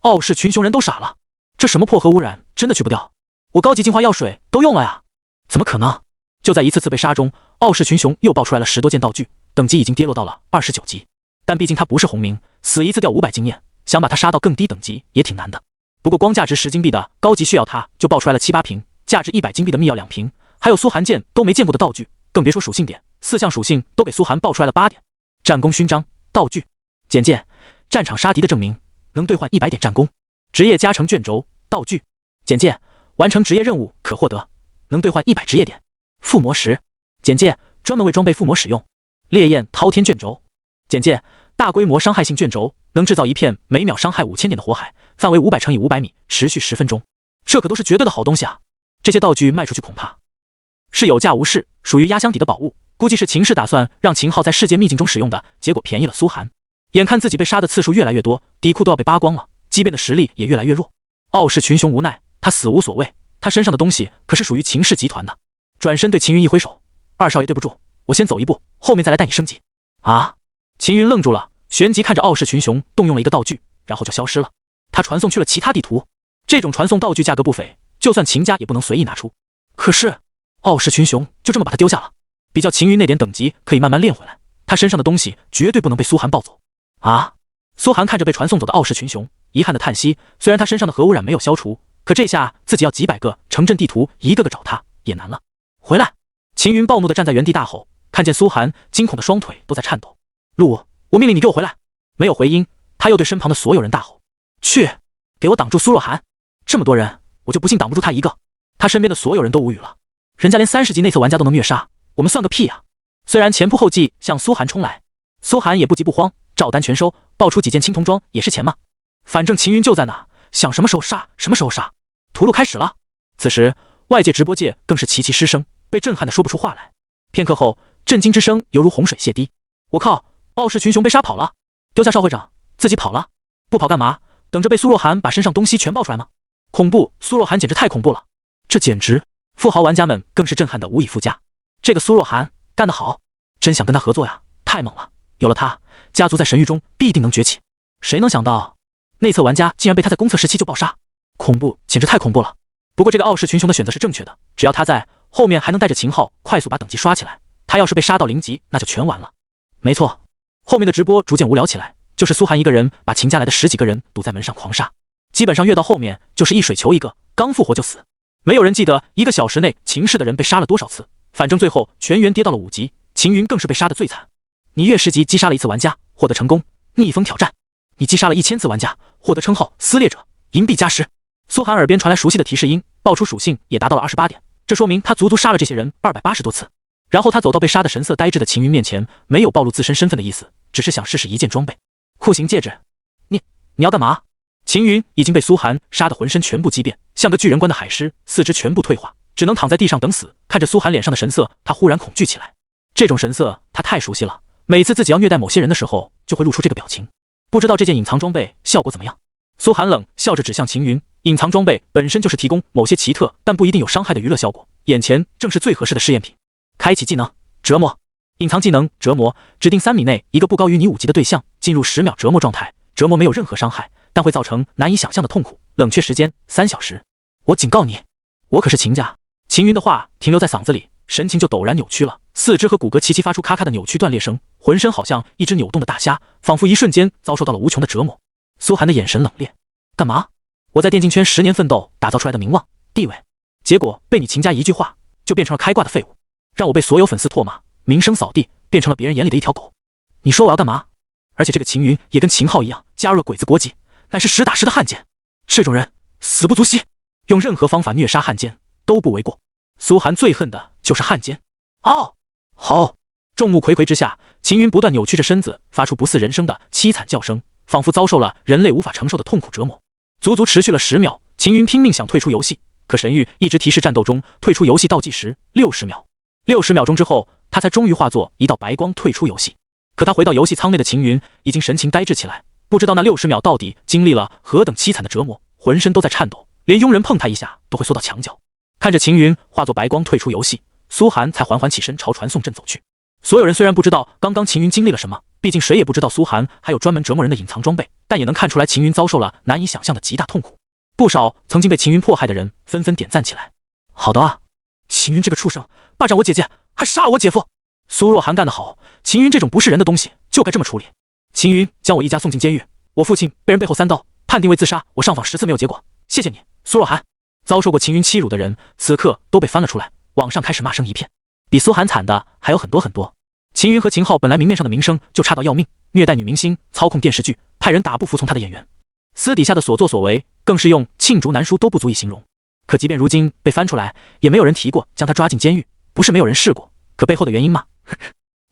傲视群雄人都傻了，这什么破核污染真的去不掉？我高级净化药水都用了呀，怎么可能？就在一次次被杀中，傲视群雄又爆出来了10多件道具，等级已经跌落到了29级。但毕竟他不是红名，死一次掉500经验，想把他杀到更低等级也挺难的。不过光价值10金币的高级血药他就爆出来了7、8瓶，价值100金币的秘药2瓶，还有苏寒剑都没见过的道具，更别说属性点，4项属性都给苏寒爆出来了8点。战功勋章道具，简介：战场杀敌的证明，能兑换100点战功。职业加成卷轴道具，简介：完成职业任务可获得，能兑换100职业点。附魔石，简介：专门为装备附魔使用。烈焰滔天卷轴，简介：大规模伤害性卷轴，能制造一片每秒伤害5000点的火海，范围500乘以500米，持续10分钟。这可都是绝对的好东西啊！这些道具卖出去恐怕是有价无市，属于压箱底的宝物。估计是秦氏打算让秦昊在世界秘境中使用的，结果便宜了苏寒。眼看自己被杀的次数越来越多，底裤都要被扒光了，畸变的实力也越来越弱。傲视群雄无奈，他死无所谓，他身上的东西可是属于秦氏集团的。转身对秦云一挥手：“二少爷对不住，我先走一步，后面再来带你升级。”啊！秦云愣住了，旋即看着傲视群雄动用了一个道具，然后就消失了。他传送去了其他地图，这种传送道具价格不菲，就算秦家也不能随意拿出。可是傲视群雄就这么把他丢下了。比较秦云那点等级可以慢慢练回来，他身上的东西绝对不能被苏寒抱走。啊！苏寒看着被传送走的傲视群雄，遗憾的叹息。虽然他身上的核污染没有消除，可这下自己要几百个城镇地图一个个找他也难了。回来！秦云暴怒的站在原地大吼，看见苏寒惊恐的双腿都在颤抖。陆，我命令你给我回来！没有回音，他又对身旁的所有人大吼：去，给我挡住苏若涵！这么多人，我就不信挡不住他一个。他身边的所有人都无语了，人家连30级内测玩家都能虐杀，我们算个屁啊！虽然前仆后继向苏寒冲来，苏寒也不急不慌，照单全收，爆出几件青铜装也是钱嘛。反正秦云就在那，想什么时候杀什么时候杀。屠戮开始了。此时外界直播界更是齐齐失声，被震撼的说不出话来。片刻后，震惊之声犹如洪水泻堤。我靠！傲视群雄被杀跑了，丢下少会长自己跑了，不跑干嘛？等着被苏若涵把身上东西全爆出来吗？恐怖！苏若涵简直太恐怖了，这简直！富豪玩家们更是震撼的无以复加。这个苏若涵干得好，真想跟他合作呀，太猛了！有了他，家族在神域中必定能崛起。谁能想到，内测玩家竟然被他在公测时期就爆杀，恐怖，简直太恐怖了。不过这个傲视群雄的选择是正确的，只要他在，后面还能带着秦昊快速把等级刷起来。他要是被杀到0级，那就全完了。没错。后面的直播逐渐无聊起来，就是苏寒一个人把秦家来的10几个人堵在门上狂杀，基本上越到后面就是一水球一个，刚复活就死。没有人记得1个小时内秦氏的人被杀了多少次，反正最后全员跌到了5级，秦云更是被杀得最惨。你越10级击杀了1次玩家，获得成功逆风挑战；你击杀了1000次玩家，获得称号撕裂者，银币加10。苏寒耳边传来熟悉的提示音，爆出属性也达到了28点，这说明他足足杀了这些人280多次。然后他走到被杀得神色呆滞的秦云面前，没有暴露自身身份的意思，只是想试试一件装备。酷刑戒指，你要干嘛？秦云已经被苏寒杀得浑身全部畸变，像个巨人关的海狮，四肢全部退化，只能躺在地上等死。看着苏寒脸上的神色，他忽然恐惧起来。这种神色他太熟悉了，每次自己要虐待某些人的时候，就会露出这个表情。不知道这件隐藏装备效果怎么样？苏寒冷笑着指向秦云，隐藏装备本身就是提供某些奇特但不一定有伤害的娱乐效果，眼前正是最合适的试验品。开启技能折磨，隐藏技能折磨，指定3米内一个不高于你5级的对象进入10秒折磨状态，折磨没有任何伤害，但会造成难以想象的痛苦，冷却时间3小时。我警告你，我可是秦家。秦云的话停留在嗓子里，神情就陡然扭曲了，四肢和骨骼齐齐发出咔咔的扭曲断裂声，浑身好像一只扭动的大虾，仿佛一瞬间遭受到了无穷的折磨。苏寒的眼神冷冽，干嘛？我在电竞圈10年奋斗打造出来的名望地位，结果被你秦家一句话就变成了开挂的废物，让我被所有粉丝唾骂，名声扫地，变成了别人眼里的一条狗。你说我要干嘛？而且这个秦云也跟秦昊一样加入了鬼子国籍，乃是实打实的汉奸，这种人死不足惜，用任何方法虐杀汉奸都不为过。苏寒最恨的就是汉奸。嗷！好！众目睽睽之下，秦云不断扭曲着身子，发出不似人声的凄惨叫声，仿佛遭受了人类无法承受的痛苦折磨。足足持续了10秒，秦云拼命想退出游戏，可神域一直提示战斗中，退出游戏倒计时60秒。60秒钟之后，他才终于化作一道白光退出游戏。可他回到游戏舱内的秦云已经神情呆滞起来，不知道那60秒到底经历了何等凄惨的折磨，浑身都在颤抖，连佣人碰他一下都会缩到墙角。看着秦云化作白光退出游戏，苏寒才缓缓起身朝传送阵走去。所有人虽然不知道刚刚秦云经历了什么，毕竟谁也不知道苏寒还有专门折磨人的隐藏装备，但也能看出来秦云遭受了难以想象的极大痛苦。不少曾经被秦云迫害的人纷纷点赞起来。好的啊，秦云这个畜生，霸占我姐姐，还杀了我姐夫。苏若涵干得好，秦云这种不是人的东西就该这么处理。秦云将我一家送进监狱，我父亲被人背后3刀，判定为自杀，我上访10次没有结果。谢谢你，苏若涵。遭受过秦云欺辱的人，此刻都被翻了出来，网上开始骂声一片。比苏寒惨的还有很多很多。秦云和秦昊本来明面上的名声就差到要命，虐待女明星，操控电视剧，派人打不服从他的演员，私底下的所作所为更是用罄竹难书都不足以形容。可即便如今被翻出来，也没有人提过将他抓进监狱，不是没有人试过，可背后的原因吗？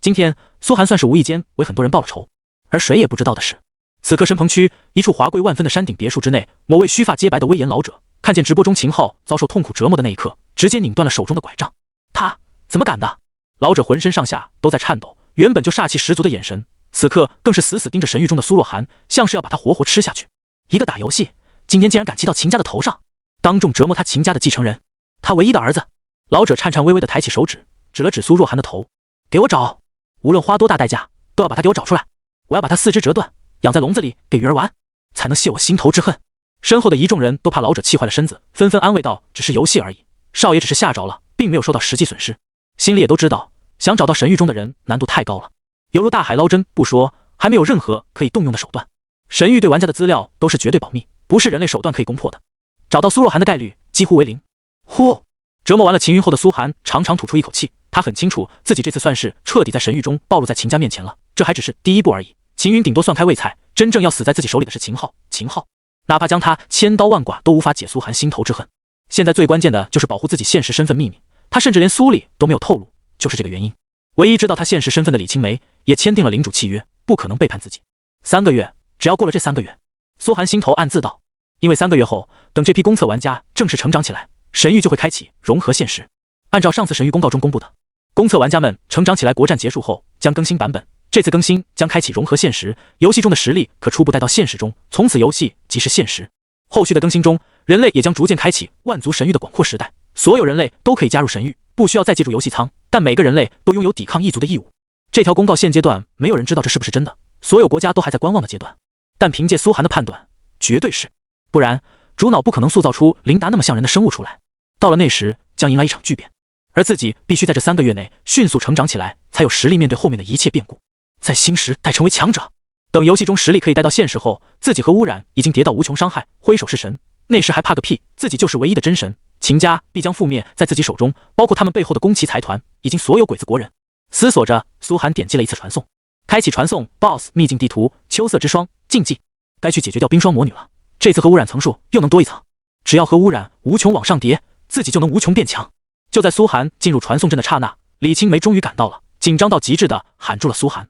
今天苏寒算是无意间为很多人报了仇，而谁也不知道的是，此刻神鹏区一处华贵万分的山顶别墅之内，某位须发皆白的威严老者看见直播中秦昊遭受痛苦折磨的那一刻，直接拧断了手中的拐杖。他怎么敢的？老者浑身上下都在颤抖，原本就煞气十足的眼神，此刻更是死死盯着神域中的苏若涵，像是要把他活活吃下去。一个打游戏，今天竟然敢骑到秦家的头上，当众折磨他秦家的继承人，他唯一的儿子。老者颤颤巍巍地抬起手指，指了指苏若涵的头，给我找，无论花多大代价，都要把他给我找出来。我要把他4肢折断，养在笼子里给鱼儿玩，才能泄我心头之恨。身后的一众人都怕老者气坏了身子，纷纷安慰道：只是游戏而已，少爷只是吓着了，并没有受到实际损失。心里也都知道，想找到神域中的人难度太高了，犹如大海捞针不说，还没有任何可以动用的手段。神域对玩家的资料都是绝对保密，不是人类手段可以攻破的，找到苏若涵的概率几乎为0。呼！折磨完了秦云后的苏寒长长吐出一口气，他很清楚自己这次算是彻底在神域中暴露在秦家面前了，这还只是第一步而已。秦云顶多算开胃菜，真正要死在自己手里的是秦昊。秦昊哪怕将他千刀万剐都无法解苏寒心头之恨。现在最关键的就是保护自己现实身份秘密，他甚至连苏里都没有透露，就是这个原因。唯一知道他现实身份的李青梅也签订了领主契约，不可能背叛自己。3个月，只要过了这3个月，苏寒心头暗自道，因为3个月后，等这批公测玩家正式成长起来，神域就会开启融合现实。按照上次神域公告中公布的，公测玩家们成长起来，国战结束后将更新版本，这次更新将开启融合现实，游戏中的实力可初步带到现实中，从此游戏即是现实。后续的更新中，人类也将逐渐开启万族神域的广阔时代，所有人类都可以加入神域，不需要再借助游戏仓，但每个人类都拥有抵抗异族的义务。这条公告现阶段没有人知道这是不是真的，所有国家都还在观望的阶段，但凭借苏寒的判断，绝对是，不然主脑不可能塑造出琳达那么像人的生物出来，到了那时将迎来一场巨变，而自己必须在这3个月内迅速成长起来，才有实力面对后面的一切变故，在新时代成为强者。等游戏中实力可以带到现实后，自己和污染已经跌到无穷伤害，挥手是神，那时还怕个屁，自己就是唯一的真神，秦家必将覆灭在自己手中，包括他们背后的宫崎财团以及所有鬼子国人。思索着，苏寒点击了一次传送，开启传送 BOSS 秘境地图秋色之霜禁忌，该去解决掉冰霜魔女了。这次和污染层数又能多一层，只要和污染无穷往上叠，自己就能无穷变强。就在苏寒进入传送阵的刹那，李青梅终于赶到了，紧张到极致的喊住了苏寒：“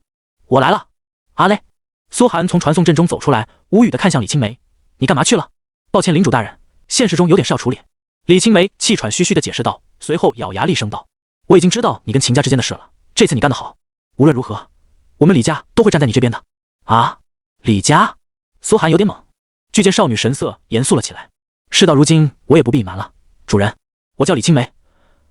我来了！”阿嘞！苏寒从传送阵中走出来，无语的看向李青梅：“你干嘛去了？”“抱歉，领主大人，现实中有点事要处理。”李青梅气喘吁吁的解释道，随后咬牙厉声道：“我已经知道你跟秦家之间的事了，这次你干得好，无论如何，我们李家都会站在你这边的。”“啊，李家？”苏寒有点懵。巨剑少女神色严肃了起来：“事到如今，我也不必隐瞒了，主人，我叫李青梅，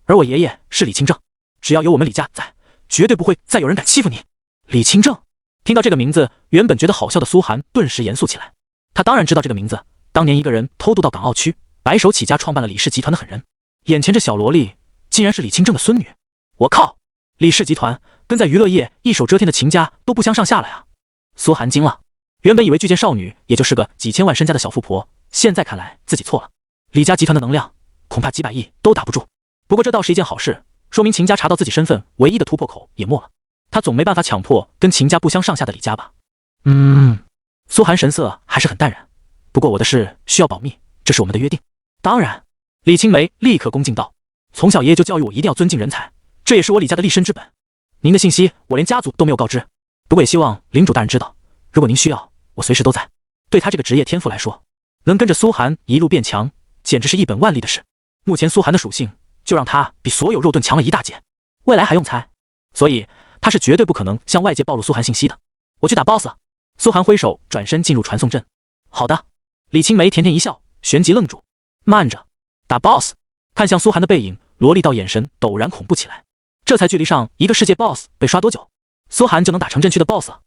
而我爷爷是李清正，只要有我们李家在，绝对不会再有人敢欺负你。”李清正听到这个名字，原本觉得好笑的苏寒顿时严肃起来。他当然知道这个名字，当年一个人偷渡到港澳区，白手起家创办了李氏集团的狠人，眼前这小萝莉竟然是李清正的孙女。我靠，李氏集团跟在娱乐业一手遮天的秦家都不相上下了呀！苏寒惊了，原本以为巨剑少女也就是个几千万身家的小富婆，现在看来自己错了。李家集团的能量恐怕几百亿都打不住。不过这倒是一件好事，说明秦家查到自己身份唯一的突破口也没了。他总没办法强迫跟秦家不相上下的李家吧？苏寒神色还是很淡然。不过我的事需要保密，这是我们的约定。当然，李青梅立刻恭敬道：“从小爷爷就教育我一定要尊敬人才，这也是我李家的立身之本。您的信息我连家族都没有告知，不过也希望领主大人知道，如果您需要，我随时都在。”对他这个职业天赋来说，能跟着苏寒一路变强，简直是一本万利的事。目前苏寒的属性就让他比所有肉盾强了一大截，未来还用猜？所以他是绝对不可能向外界暴露苏寒信息的。我去打 BOSS 了。苏寒挥手转身进入传送阵。好的。李青梅甜甜一笑，旋即愣住。慢着，打 BOSS？ 看向苏寒的背影，萝莉道眼神陡然恐怖起来。这才距离上一个世界 BOSS 被刷多久？苏寒就能打城镇区的 BOSS 了？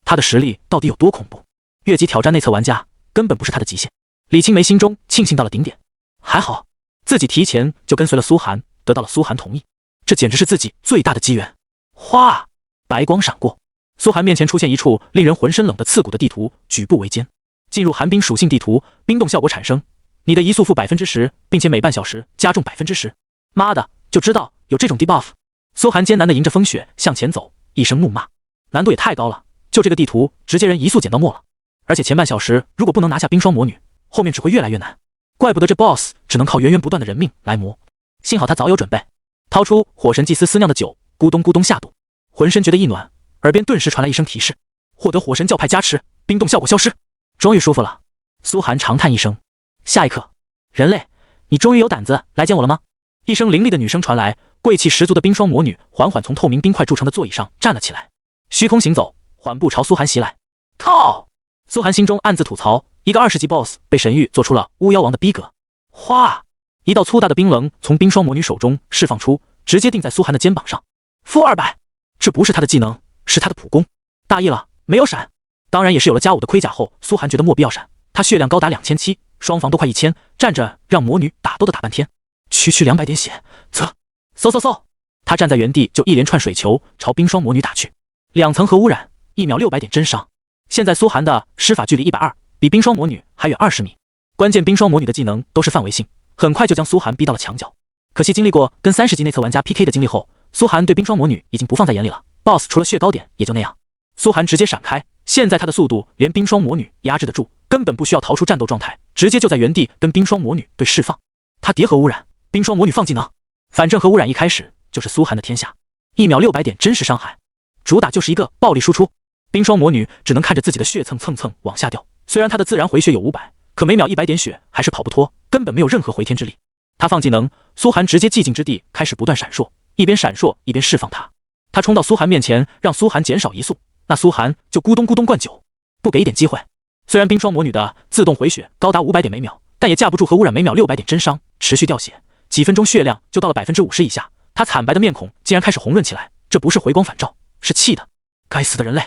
他的实力到底有多恐怖？越级挑战内测玩家根本不是他的极限。李青梅心中庆幸到了顶点，还好自己提前就跟随了苏寒，得到了苏寒同意，这简直是自己最大的机缘。哗，白光闪过，苏寒面前出现一处令人浑身冷得刺骨的地图，举步维艰。进入寒冰属性地图，冰冻效果产生，你的移速负 10%， 并且每半小时加重 10%。 妈的，就知道有这种 debuff。 苏寒艰难地迎着风雪向前走，一声怒骂，难度也太高了，就这个地图直接人移速减到末了。而且前半小时如果不能拿下冰霜魔女，后面只会越来越难，怪不得这 boss 只能靠源源不断的人命来磨。幸好他早有准备，掏出火神祭司私酿的酒，咕咚咕咚下肚，浑身觉得一暖，耳边顿时传来一声提示：获得火神教派加持，冰冻效果消失。终于舒服了。苏寒长叹一声。下一刻，人类，你终于有胆子来见我了吗？一声凌厉的女声传来，贵气十足的冰霜魔女缓缓从透明冰块铸成的座椅上站了起来，虚空行走，缓步朝苏寒袭来。靠！苏寒心中暗自吐槽，一个20级 BOSS 被神域做出了巫妖王的逼格。哗！一道粗大的冰棱从冰霜魔女手中释放出，直接钉在苏寒的肩膀上。负200，这不是他的技能，是他的普攻。大意了，没有闪。当然也是有了加5的盔甲后，苏寒觉得没必要闪。他血量高达2700，双防都快1000，站着让魔女打都得打半天。区200点血，嗖！他站在原地就一连串水球朝冰霜魔女打去。2层核污染，1秒600点真伤。现在苏寒的施法距离120，比冰霜魔女还远20米。关键冰霜魔女的技能都是范围性，很快就将苏寒逼到了墙角。可惜经历过跟30级内测玩家 PK 的经历后，苏寒对冰霜魔女已经不放在眼里了。BOSS 除了血糕点也就那样。苏寒直接闪开，现在他的速度连冰霜魔女压制得住，根本不需要逃出战斗状态，直接就在原地跟冰霜魔女对释放。他叠核污染，冰霜魔女放技能，反正核污染一开始就是苏寒的天下。1秒600点真实伤害，主打就是一个暴力输出。冰霜魔女只能看着自己的血蹭往下掉，虽然她的自然回血有500，可每秒100点血还是跑不脱，根本没有任何回天之力。他放技能，苏寒直接寂静之地开始不断闪烁，一边闪烁一边释放他。他冲到苏寒面前，让苏寒减少移速，那苏寒就咕咚咕咚灌酒，不给一点机会。虽然冰霜魔女的自动回血高达500点每秒，但也架不住核污染每秒600点真伤，持续掉血，几分钟血量就到了 50% 以下。他惨白的面孔竟然开始红润起来，这不是回光返照，是气的。该死的人类，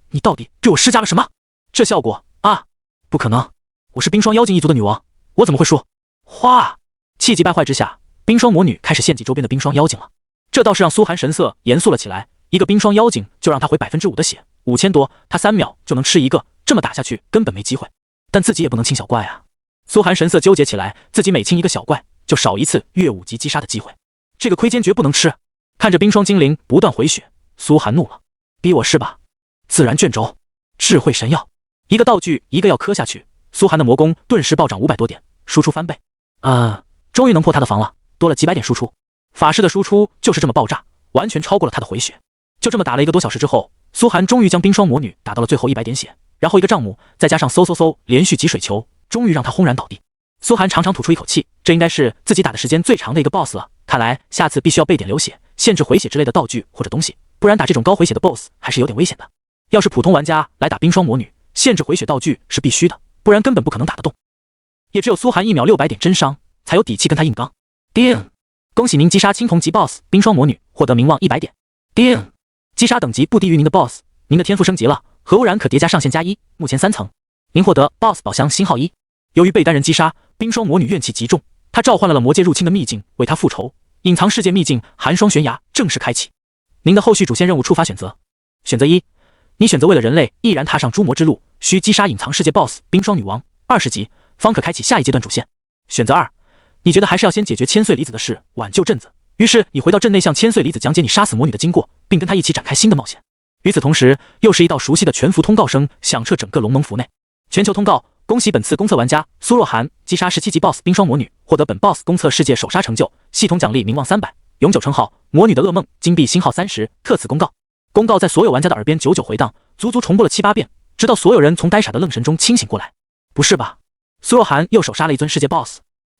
你到底对我施加了什么？这效果啊，不可能，我是冰霜妖精一族的女王，我怎么会输？哗！气急败坏之下，冰霜魔女开始献祭周边的冰霜妖精了。这倒是让苏寒神色严肃了起来，一个冰霜妖精就让他回 5% 的血， 5000多，他3秒就能吃一个，这么打下去根本没机会。但自己也不能清小怪啊。苏寒神色纠结起来，自己每清一个小怪，就少一次越5级击杀的机会。这个亏坚决不能吃。看着冰霜精灵不断回血，苏寒怒了，逼我是吧？自然卷轴，智慧神药，一个道具一个药磕下去，苏寒的魔功顿时暴涨500多点，输出翻倍。终于能破他的防了，多了几百点输出。法师的输出就是这么爆炸，完全超过了他的回血。就这么打了1个多小时之后，苏寒终于将冰霜魔女打到了最后100点血，然后一个丈母再加上嗖连续几水球，终于让他轰然倒地。苏寒长长吐出一口气，这应该是自己打的时间最长的一个 BOSS 了，看来下次必须要备点流血、限制回血之类的道具或者东西，不然打这种高回血的 BOSS 还是有点危险的。要是普通玩家来打冰霜魔女，限制回血道具是必须的，不然根本不可能打得动。也只有苏寒1秒600点真伤，才有底气跟他硬刚。叮！恭喜您击杀青铜级 BOSS 冰霜魔女，获得名望100点。叮！击杀等级不低于您的 BOSS， 您的天赋升级了，核污染可叠加上限+1，目前3层。您获得 BOSS 宝箱星号1。由于被单人击杀，冰霜魔女怨气极重，她召唤了魔界入侵的秘境为她复仇，隐藏世界秘境寒霜悬崖正式开启。您的后续主线任务触发选择：选择1，你选择为了人类毅然踏上诸魔之路，需击杀隐藏世界 BOSS 冰霜女王，20级方可开启下一阶段主线。选择2，你觉得还是要先解决千岁离子的事，挽救镇子，于是你回到镇内向千岁离子讲解你杀死魔女的经过，并跟他一起展开新的冒险。与此同时，又是一道熟悉的全服通告声响彻整个龙盟服内。全球通告：恭喜本次公测玩家苏若涵击杀17级 BOSS 冰霜魔女，获得本 BOSS 公测世界首杀成就，系统奖励名望300，永久称号魔女的噩梦，金币星号30。特此公告。公告在所有玩家的耳边久久回荡，足足重播了7、8遍，直到所有人从呆傻的愣神中清醒过来。不是吧？苏若涵又首杀了一尊世界 BOSS，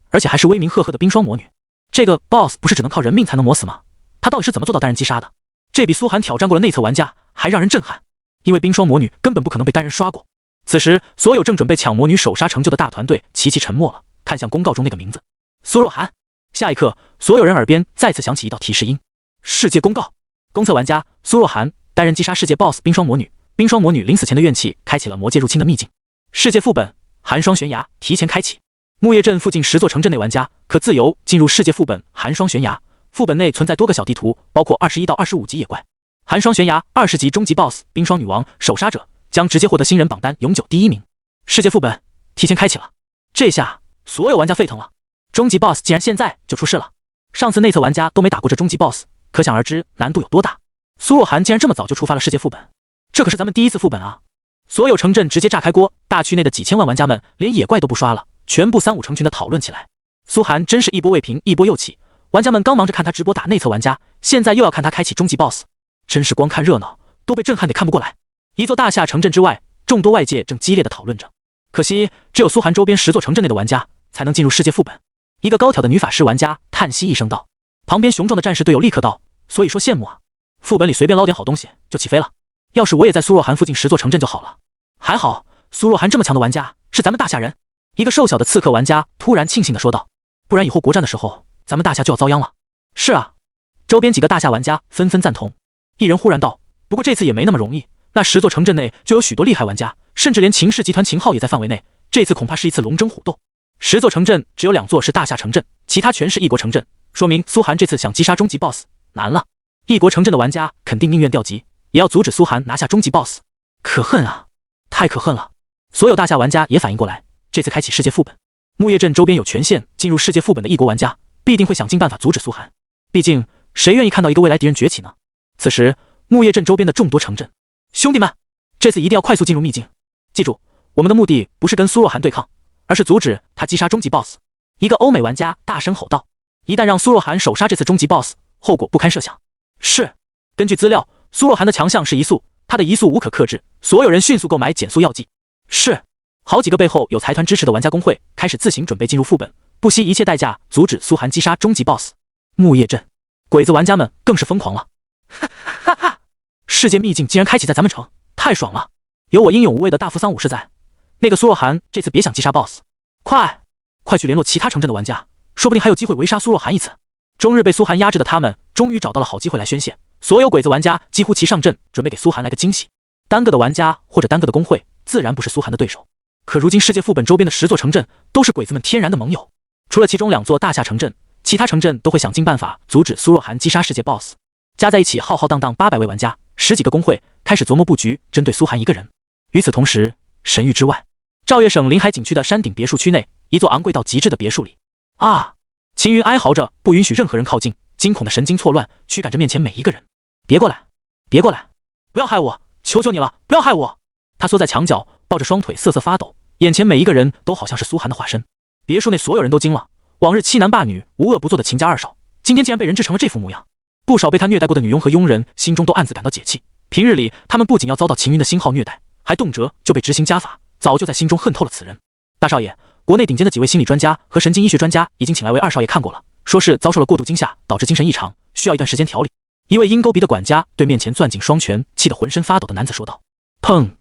而且还是威名赫赫的冰霜魔女。这个 BOSS 不是只能靠人命才能磨死吗？他到底是怎么做到单人击杀的？这比苏寒挑战过的内测玩家还让人震撼，因为冰霜魔女根本不可能被单人刷过。此时，所有正准备抢魔女首杀成就的大团队齐齐沉默了，看向公告中那个名字苏若涵。下一刻，所有人耳边再次响起一道提示音：世界公告，公测玩家苏若涵单人击杀世界 BOSS 冰霜魔女。冰霜魔女临死前的怨气开启了魔界入侵的秘境，世界副本寒霜悬崖提前开启。木叶镇附近10座城镇内玩家可自由进入世界副本寒霜悬崖，副本内存在多个小地图，包括21到25级野怪。寒霜悬崖20级终极 BOSS 冰霜女王首杀者将直接获得新人榜单永久第1名。世界副本提前开启了，这下所有玩家沸腾了，终极 BOSS 竟然现在就出世了。上次内测玩家都没打过这终极 BOSS， 可想而知难度有多大。苏若涵竟然这么早就触发了世界副本，这可是咱们第一次副本啊！所有城镇直接炸开锅，大区内的几千万玩家们连野怪都不刷了，全部3、5成群的讨论起来。苏寒真是一波未平一波又起，玩家们刚忙着看他直播打内测玩家，现在又要看他开启终极 BOSS， 真是光看热闹都被震撼得看不过来。一座大夏城镇之外，众多外界正激烈的讨论着，可惜只有苏寒周边10座城镇内的玩家才能进入世界副本。一个高挑的女法师玩家叹息一声道，旁边雄壮的战士队友立刻道，所以说羡慕啊，副本里随便捞点好东西就起飞了，要是我也在苏若涵附近10座城镇就好了。还好苏若涵这么强的玩家是咱们大夏人。一个瘦小的刺客玩家突然庆幸地说道，不然以后国战的时候咱们大夏就要遭殃了。是啊，周边几个大夏玩家纷纷赞同。一人忽然道，不过这次也没那么容易，那10座城镇内就有许多厉害玩家，甚至连秦氏集团秦昊也在范围内，这次恐怕是一次龙争虎斗。10座城镇只有2座是大夏城镇，其他全是异国城镇，说明苏寒这次想击杀终极 BOSS 难了。异国城镇的玩家肯定宁愿掉级，也要阻止苏寒拿下终极 BOSS。可恨啊，太可恨了！所有大夏玩家也反应过来，这次开启世界副本，木叶镇周边有权限进入世界副本的异国玩家必定会想尽办法阻止苏寒，毕竟谁愿意看到一个未来敌人崛起呢？此时木叶镇周边的众多城镇，兄弟们，这次一定要快速进入秘境，记住，我们的目的不是跟苏若涵对抗，而是阻止他击杀终极 BOSS。 一个欧美玩家大声吼道，一旦让苏若涵首杀这次终极 BOSS， 后果不堪设想。是。根据资料，苏若涵的强项是移速，他的移速无可克制，所有人迅速购买减速药剂。是。好几个背后有财团支持的玩家工会开始自行准备进入副本，不惜一切代价阻止苏寒击杀终极 BOSS。 木叶镇鬼子玩家们更是疯狂了，哈哈，世界秘境竟然开启在咱们城，太爽了！有我英勇无畏的大扶桑武士在，那个苏若涵这次别想击杀 BOSS， 快去联络其他城镇的玩家，说不定还有机会围杀苏若涵一次。终日被苏寒压制的他们终于找到了好机会来宣泄，所有鬼子玩家几乎齐上阵，准备给苏寒来个惊喜。单个的玩家或者单个的工会自然不是苏寒的对手，可如今世界副本周边的10座城镇都是鬼子们天然的盟友，除了其中2座大夏城镇，其他城镇都会想尽办法阻止苏若涵击杀世界 BOSS。加在一起浩浩荡荡800位玩家， 10几个工会开始琢磨布局，针对苏寒一个人。与此同时，神域之外，赵越省临海景区的山顶别墅区内，一座昂贵到极致的别墅里。啊！秦云哀嚎着，不允许任何人靠近，惊恐的神经错乱，驱赶着面前每一个人。别过来！别过来！不要害我！求求你了，不要害我！他缩在墙角，抱着双腿瑟瑟发抖，眼前每一个人都好像是苏寒的化身。别墅内所有人都惊了，往日欺男霸女、无恶不作的秦家二少，今天竟然被人治成了这副模样。不少被他虐待过的女佣和佣人心中都暗自感到解气。平日里，他们不仅要遭到秦云的星号虐待，还动辄就被执行家法，早就在心中恨透了此人。大少爷，国内顶尖的几位心理专家和神经医学专家已经请来为二少爷看过了，说是遭受了过度惊吓，导致精神异常，需要一段时间调理。一位鹰钩鼻的管家对面前攥紧双拳、气得浑身发抖的男子说道。砰！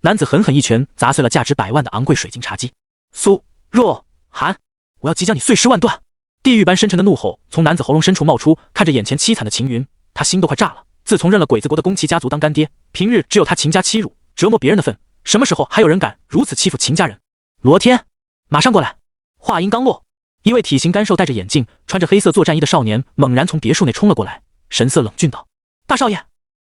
男子狠狠一拳砸碎了价值100万的昂贵水晶茶几。苏若寒，我要即将你碎尸万段！地狱般深沉的怒吼从男子喉咙深处冒出，看着眼前凄惨的秦云，他心都快炸了。自从认了鬼子国的宫崎家族当干爹，平日只有他秦家欺辱折磨别人的份，什么时候还有人敢如此欺负秦家人？罗天，马上过来！话音刚落，一位体型干瘦、戴着眼镜、穿着黑色作战衣的少年猛然从别墅内冲了过来，神色冷峻道：“大少爷！”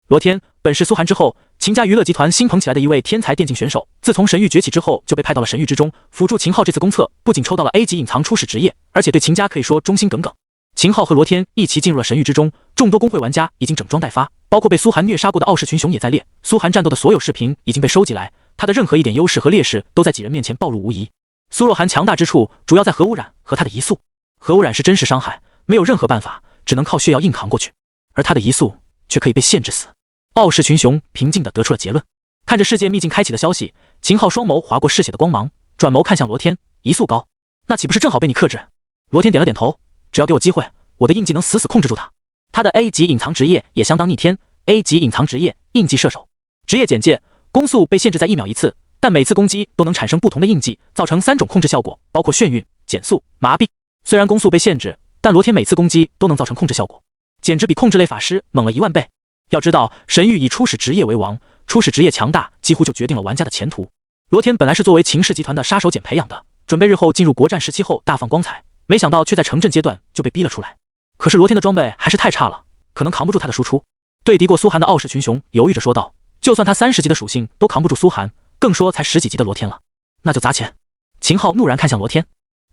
罗天本是苏寒之后秦家娱乐集团新捧起来的一位天才电竞选手，自从神域崛起之后就被派到了神域之中，辅助秦昊这次公测，不仅抽到了 A 级隐藏初始职业，而且对秦家可以说忠心耿耿。秦昊和罗天一起进入了神域之中，众多公会玩家已经整装待发，包括被苏寒虐杀过的傲视群雄也在列。苏寒战斗的所有视频已经被收集来，他的任何一点优势和劣势都在几人面前暴露无遗。苏若寒强大之处主要在核污染和他的移速，核污染是真实伤害，没有任何办法，只能靠血药硬扛过去，而他的移速却可以被限制死。傲视群雄平静地得出了结论。看着世界秘境开启的消息，秦昊双眸划过嗜血的光芒，转眸看向罗天，移速高，那岂不是正好被你克制？罗天点了点头，只要给我机会，我的印记能死死控制住他。他的 A 级隐藏职业也相当逆天， A 级隐藏职业印记射手，职业简介：攻速被限制在1秒1次，但每次攻击都能产生不同的印记，造成3种控制效果，包括眩晕、减速、麻痹。虽然攻速被限制，但罗天每次攻击都能造成控制效果，简直比控制类法师猛了1万倍。要知道，神域以初始职业为王，初始职业强大几乎就决定了玩家的前途。罗天本来是作为秦氏集团的杀手锏培养的，准备日后进入国战时期后大放光彩，没想到却在城镇阶段就被逼了出来。可是罗天的装备还是太差了，可能扛不住他的输出。对敌过苏寒的傲视群雄犹豫着说道：“就算他30级的属性都扛不住苏寒，更说才10几级的罗天了，那就砸钱。”秦昊怒然看向罗天：“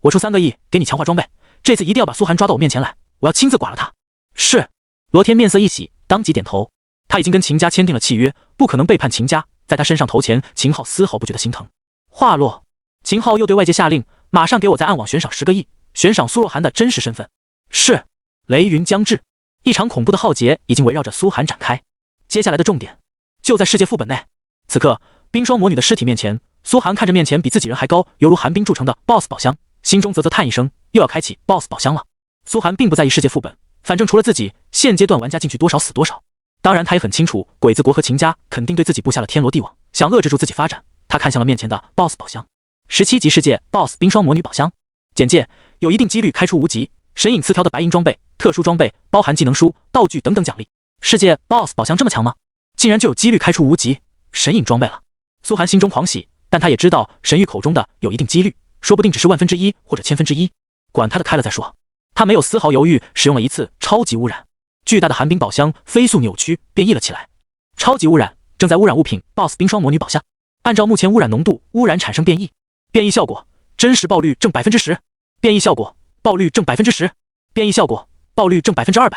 我出3个亿给你强化装备，这次一定要把苏寒抓到我面前来，我要亲自剐了他。”是。罗天面色一喜，当即点头。他已经跟秦家签订了契约，不可能背叛秦家，在他身上投钱，秦昊丝毫不觉得心疼。话落，秦昊又对外界下令，马上给我在暗网悬赏10个亿，悬赏苏若寒的真实身份。是。雷云将至，一场恐怖的浩劫已经围绕着苏寒展开。接下来的重点就在世界副本内。此刻，冰霜魔女的尸体面前，苏寒看着面前比自己人还高，犹如寒冰铸成的 BOSS 宝箱，心中啧啧叹一声，又要开启 BOSS 宝箱了。苏寒并不在意世界副本，反正除了自己，现阶段玩家进去多少死多少。当然，他也很清楚，鬼子国和秦家肯定对自己布下了天罗地网，想遏制住自己发展。他看向了面前的 BOSS 宝箱，17级世界 BOSS 冰霜魔女宝箱。简介：有一定几率开出无极、神隐词条的白银装备、特殊装备，包含技能书、道具等等奖励。世界 BOSS 宝箱这么强吗？竟然就有几率开出无极、神隐装备了。苏寒心中狂喜，但他也知道神域口中的有一定几率，说不定只是1/1000或者1/1000，管他的，开了再说。他没有丝毫犹豫，使用了一次超级污染。巨大的寒冰宝箱飞速扭曲变异了起来。超级污染正在污染物品 BOSS 冰霜魔女宝箱，按照目前污染浓度，污染产生变异。变异效果：真实爆率正10%。变异效果：爆率正10%。变异效果：爆率正200%。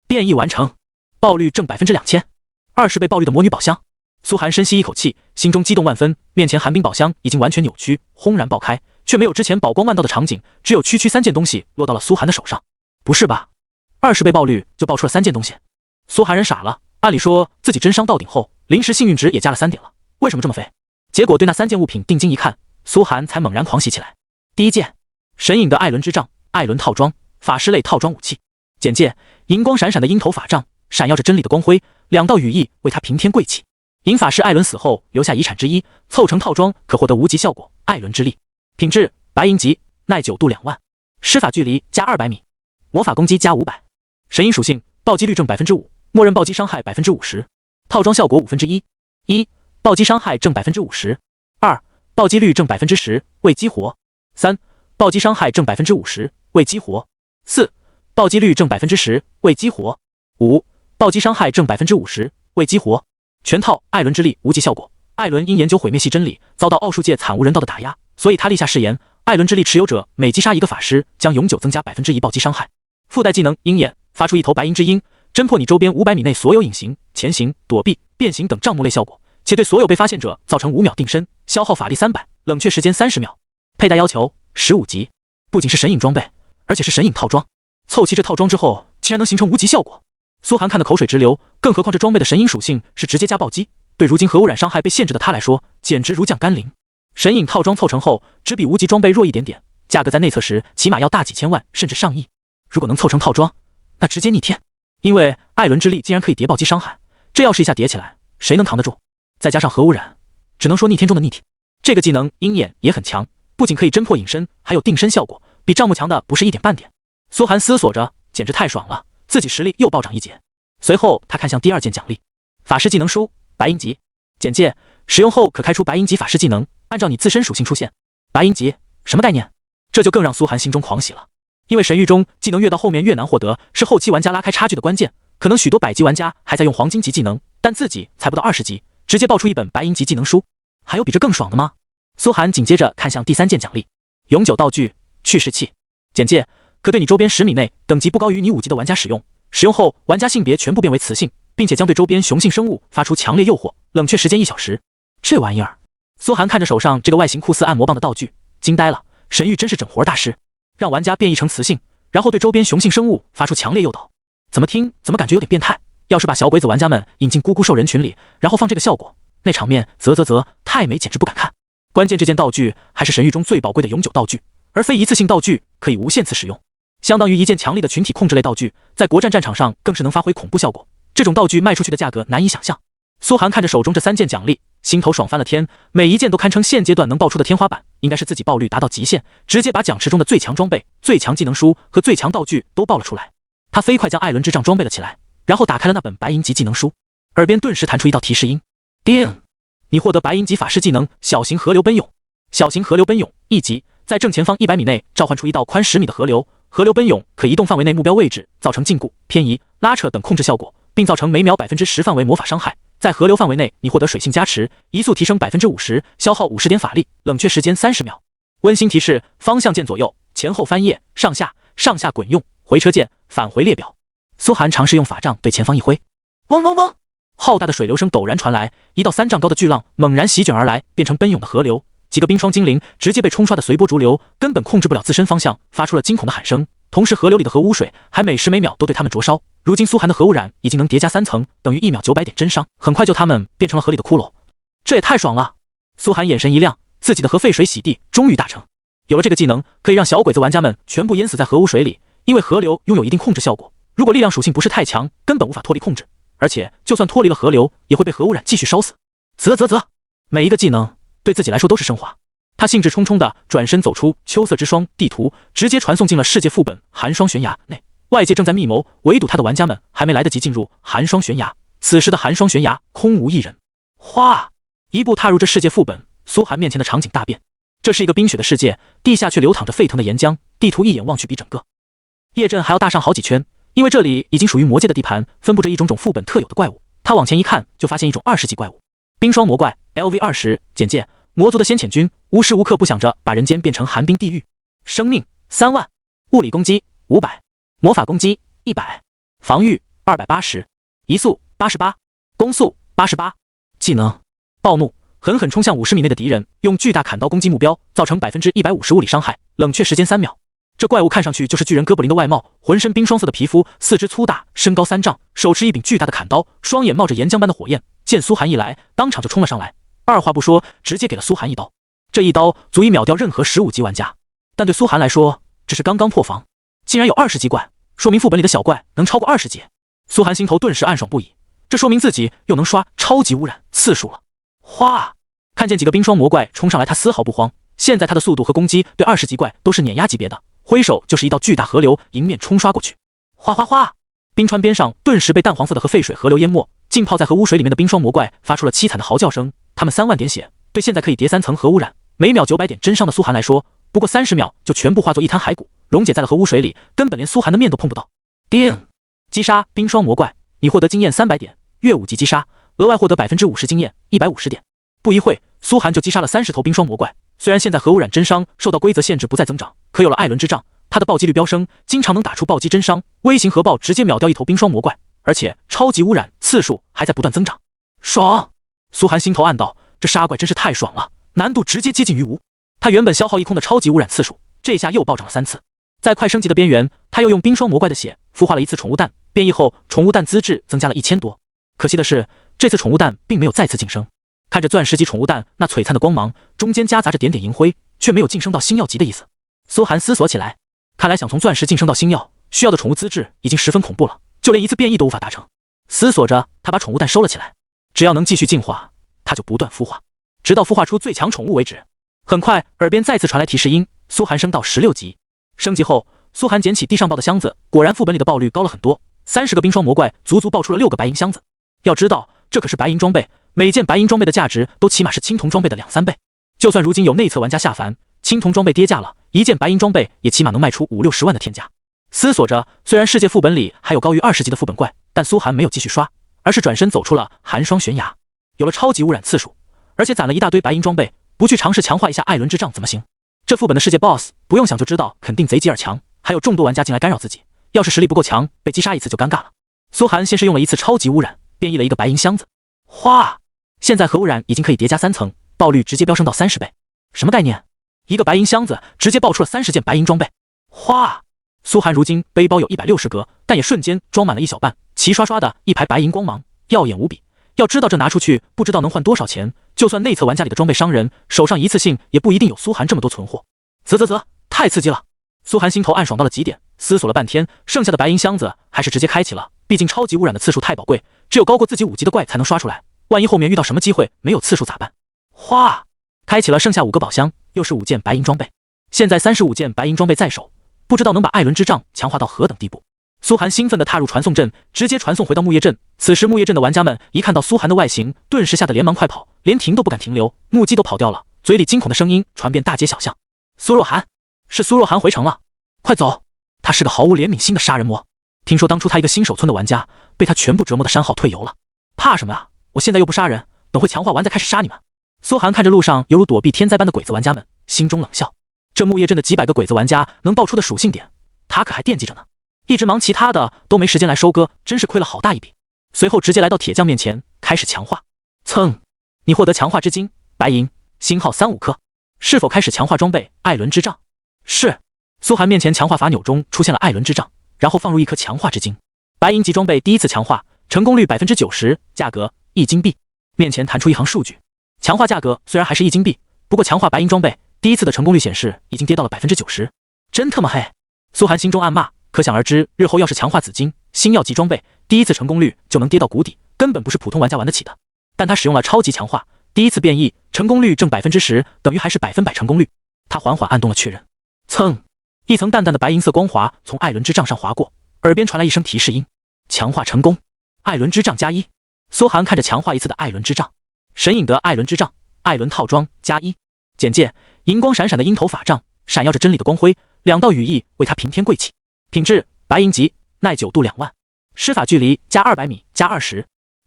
变异完成，爆率正2000%，20倍爆率的魔女宝箱。苏寒深吸一口气，心中激动万分。面前寒冰宝箱已经完全扭曲，轰然爆开，却没有之前宝光万道的场景，只有区区3件东西落到了苏寒的手上。不是吧？20倍爆率就爆出了3件东西，苏寒人傻了。按理说自己真伤到顶后，临时幸运值也加了3点了，为什么这么废？结果对那3件物品定睛一看，苏寒才猛然狂喜起来。第一件，神隐的艾伦之杖，艾伦套装，法师类套装武器。简介：银光闪闪的鹰头法杖，闪耀着真理的光辉，2道羽翼为他平添贵气。银法师艾伦死后留下遗产之一，凑成套装可获得无极效果，艾伦之力。品质：白银级，耐久度2万，施法距离加200米，魔法攻击加500。神隐属性：暴击率正5%，默认暴击伤害50%。套装效果1/5： 1. 暴击伤害正50%。2. 暴击率正10%，未激活。3. 暴击伤害正50%，未激活。4. 暴击率正10%，未激活。5. 暴击伤害正50%，未激活。全套艾伦之力无极效果。艾伦因研究毁灭系真理，遭到奥数界惨无人道的打压，所以他立下誓言：艾伦之力持有者每击杀一个法师，将永久增加1%暴击伤害。附带技能鹰眼，发出一头白鹰之鹰，侦破你周边500米内所有隐形、前行、躲避、变形等障目类效果，且对所有被发现者造成5秒定身，消耗法力300，冷却时间30秒。佩戴要求15级，不仅是神隐装备，而且是神隐套装。凑齐这套装之后，竟然能形成无极效果。苏寒看得口水直流，更何况这装备的神隐属性是直接加暴击，对如今核污染伤害被限制的他来说，简直如降甘霖。神隐套装凑成后，只比无极装备弱一点点，价格在内测时起码要大几千万，甚至上亿。如果能凑成套装，那直接逆天。因为艾伦之力竟然可以叠暴击伤害，这要是一下叠起来，谁能扛得住？再加上核污染，只能说逆天中的逆天。这个技能鹰眼也很强，不仅可以侦破隐身，还有定身效果，比帐幕强的不是一点半点。苏寒思索着，简直太爽了，自己实力又暴涨一截。随后他看向第2件奖励，法师技能书白银级。简介：使用后可开出白银级法师技能，按照你自身属性出现。白银级什么概念？这就更让苏寒心中狂喜了。因为神域中技能越到后面越难获得，是后期玩家拉开差距的关键。可能许多100级玩家还在用黄金级技能，但自己才不到20级，直接爆出一本白银级技能书。还有比这更爽的吗？苏寒紧接着看向第3件奖励，永久道具去世器。简介：可对你周边10米内等级不高于你5级的玩家使用，使用后玩家性别全部变为雌性，并且将对周边雄性生物发出强烈诱惑，冷却时间1小时。这玩意儿，苏寒看着手上这个外形酷似按摩棒的道具，惊呆了。神域真是整活大师，让玩家变异成雌性，然后对周边雄性生物发出强烈诱导。怎么感觉有点变态？要是把小鬼子玩家们引进咕咕兽人群里，然后放这个效果，那场面太美，简直不敢看。关键这件道具还是神域中最宝贵的永久道具，而非一次性道具，可以无限次使用，相当于一件强力的群体控制类道具，在国战战场上更是能发挥恐怖效果。这种道具卖出去的价格难以想象。苏寒看着手中这3件奖励，心头爽翻了天，每一件都堪称现阶段能爆出的天花板，应该是自己爆率达到极限，直接把奖池中的最强装备、最强技能书和最强道具都爆了出来。他飞快将艾伦之杖装备了起来，然后打开了那本白银级技能书，耳边顿时弹出一道提示音：叮！你获得白银级法师技能小型河流奔涌。小型河流奔涌1级，在正前方100米内召唤出一道宽10米的河流，河流奔涌可移动范围内目标位置造成禁锢、偏移、拉扯等控制效果，并造成每秒10%范围魔法伤害。在河流范围内，你获得水性加持，移速提升50%，消耗50点法力，冷却时间30秒。温馨提示：方向键左右、前后翻页、上下滚用，回车键返回列表。苏寒尝试用法杖对前方一挥，嗡嗡嗡，浩大的水流声陡然传来，一道3丈高的巨浪猛然席卷而来，变成奔涌的河流。几个冰霜精灵直接被冲刷的随波逐流，根本控制不了自身方向，发出了惊恐的喊声。同时河流里的核污水还每时每秒都对他们灼烧。如今苏寒的核污染已经能叠加3层，等于1秒900点真伤，很快就他们变成了河里的骷髅。这也太爽了！苏寒眼神一亮，自己的核废水洗地终于达成。有了这个技能，可以让小鬼子玩家们全部淹死在核污水里，因为河流拥有一定控制效果，如果力量属性不是太强，根本无法脱离控制，而且就算脱离了河流，也会被核污染继续烧死。每一个技能对自己来说都是升华。他兴致冲冲地转身走出秋色之霜地图，直接传送进了世界副本寒霜悬崖内。外界正在密谋围堵他的玩家们还没来得及进入寒霜悬崖，此时的寒霜悬崖空无一人。哗！一步踏入这世界副本，苏寒面前的场景大变。这是一个冰雪的世界，地下却流淌着沸腾的岩浆，地图一眼望去比整个夜镇还要大上好几圈，因为这里已经属于魔界的地盘，分布着一种种副本特有的怪物。他往前一看，就发现一种20级怪物，冰霜魔怪 LV20。简介：魔族的先遣军，无时无刻不想着把人间变成寒冰地狱。生命3万，物理攻击500，魔法攻击100，防御280，移速88，攻速88。技能暴怒，狠狠冲向50米内的敌人，用巨大砍刀攻击目标，造成150%物理伤害，冷却时间3秒。这怪物看上去就是巨人哥布林的外貌，浑身冰霜色的皮肤，四肢粗大，身高3丈，手持一柄巨大的砍刀，双眼冒着岩浆般的火焰。见苏寒一来，当场就冲了上来，二话不说，直接给了苏寒一刀。这一刀足以秒掉任何15级玩家，但对苏寒来说，只是刚刚破防，竟然有20级怪，说明副本里的小怪能超过20级。苏寒心头顿时暗爽不已，这说明自己又能刷超级污染次数了。哗！看见几个冰霜魔怪冲上来，他丝毫不慌。现在他的速度和攻击对20级怪都是碾压级别的，挥手就是一道巨大河流迎面冲刷过去。哗哗哗！冰川边上顿时被淡黄色的核废水河流淹没，浸泡在核污水里面的冰霜魔怪发出了凄惨的嚎叫声。他们3万点血，对现在可以叠3层核污染，每秒900点真伤的苏寒来说，不过30秒就全部化作一滩骸骨，溶解在了核污水里，根本连苏寒的面都碰不到。叮！击杀冰霜魔怪，你获得经验300点，越5级击杀，额外获得50%经验，150点。不一会，苏寒就击杀了30头冰霜魔怪。虽然现在核污染真伤受到规则限制不再增长，可有了艾伦之杖，他的暴击率飙升，经常能打出暴击真伤，微型核爆直接秒掉一头冰霜魔怪，而且超级污染次数还在不断增长。爽！苏寒心头暗道，这杀怪真是太爽了，难度直接接近于无。他原本消耗一空的超级污染次数，这下又暴涨了3次。在快升级的边缘，他又用冰霜魔怪的血孵化了一次宠物蛋，变异后宠物蛋资质增加了1000多。可惜的是，这次宠物蛋并没有再次晋升。看着钻石级宠物蛋那璀璨的光芒，中间夹杂着点点银辉，却没有晋升到星耀级的意思。苏寒思索起来，看来想从钻石晋升到星耀，需要的宠物资质已经十分恐怖了，就连一次变异都无法达成。思索着，他把宠物蛋收了起来，只要能继续进化，他就不断孵化，直到孵化出最强宠物为止。很快，耳边再次传来提示音，苏寒升到16级。升级后，苏寒捡起地上爆的箱子，果然副本里的爆率高了很多，30个冰霜魔怪足足爆出了6个白银箱子。要知道，这可是白银装备，每件白银装备的价值都起码是青铜装备的2、3倍。就算如今有内测玩家下凡，青铜装备跌价了，一件白银装备也起码能卖出5、60万的天价。思索着，虽然世界副本里还有高于20级的副本怪，但苏寒没有继续刷，而是转身走出了寒霜悬崖。有了超级污染次数，而且攒了一大堆白银装备，不去尝试强化一下艾伦之杖怎么行？这副本的世界 BOSS 不用想就知道肯定贼吉尔强，还有众多玩家进来干扰自己，要是实力不够强，被击杀一次就尴尬了。苏寒先是用了一次超级污染，变异了一个白银箱子。哗！现在核污染已经可以叠加3层，爆率直接飙升到30倍。什么概念？一个白银箱子直接爆出了30件白银装备。哗！苏寒如今背包有160个，但也瞬间装满了一小半，齐刷刷的一排白银光芒，耀眼无比。要知道这拿出去不知道能换多少钱，就算内测玩家里的装备商人手上一次性也不一定有苏寒这么多存货。啧，太刺激了！苏寒心头暗爽到了极点，思索了半天，剩下的白银箱子还是直接开启了，毕竟超级污染的次数太宝贵，只有高过自己5级的怪才能刷出来，万一后面遇到什么机会没有次数咋办？哗！开启了剩下5个宝箱，又是5件白银装备，现在35件白银装备在手，不知道能把艾伦之杖强化到何等地步。苏寒兴奋地踏入传送阵，直接传送回到木叶镇。此时木叶镇的玩家们一看到苏寒的外形，顿时吓得连忙快跑，连停都不敢停留，木屐都跑掉了，嘴里惊恐的声音传遍大街小巷。苏若涵，是苏若涵回城了，快走！他是个毫无怜悯心的杀人魔。听说当初他一个新手村的玩家被他全部折磨的删号退游了，怕什么啊？我现在又不杀人，等会强化完再开始杀你们。苏寒看着路上犹如躲避天灾般的鬼子玩家们，心中冷笑。这木叶镇的几百个鬼子玩家能爆出的属性点，他可还惦记着呢。一直忙其他的都没时间来收割，真是亏了好大一笔。随后直接来到铁匠面前开始强化。蹭，你获得强化之金白银，星号3、5颗。是否开始强化装备艾伦之杖？是。苏寒面前强化法钮中出现了艾伦之杖，然后放入1颗强化之金。白银级装备第一次强化，成功率90%，价格1金币。面前弹出一行数据，强化价格虽然还是1金币，不过强化白银装备第一次的成功率显示已经跌到了90%，真他妈黑！苏寒心中暗骂。可想而知，日后要是强化紫金、星耀级装备，第一次成功率就能跌到谷底，根本不是普通玩家玩得起的。但他使用了超级强化，第一次变异，成功率正10%，等于还是100%成功率。他缓缓按动了确认，蹭，一层淡淡的白银色光华从艾伦之杖上划过，耳边传来一声提示音：强化成功，艾伦之杖+1。苏寒看着强化一次的艾伦之杖，神隐德艾伦之杖，艾伦套装+1。简介：银光闪闪的鹰头法杖，闪耀着真理的光辉，2道羽翼为他平添贵气。品质白银级，耐久度2万，施法距离+200米+20，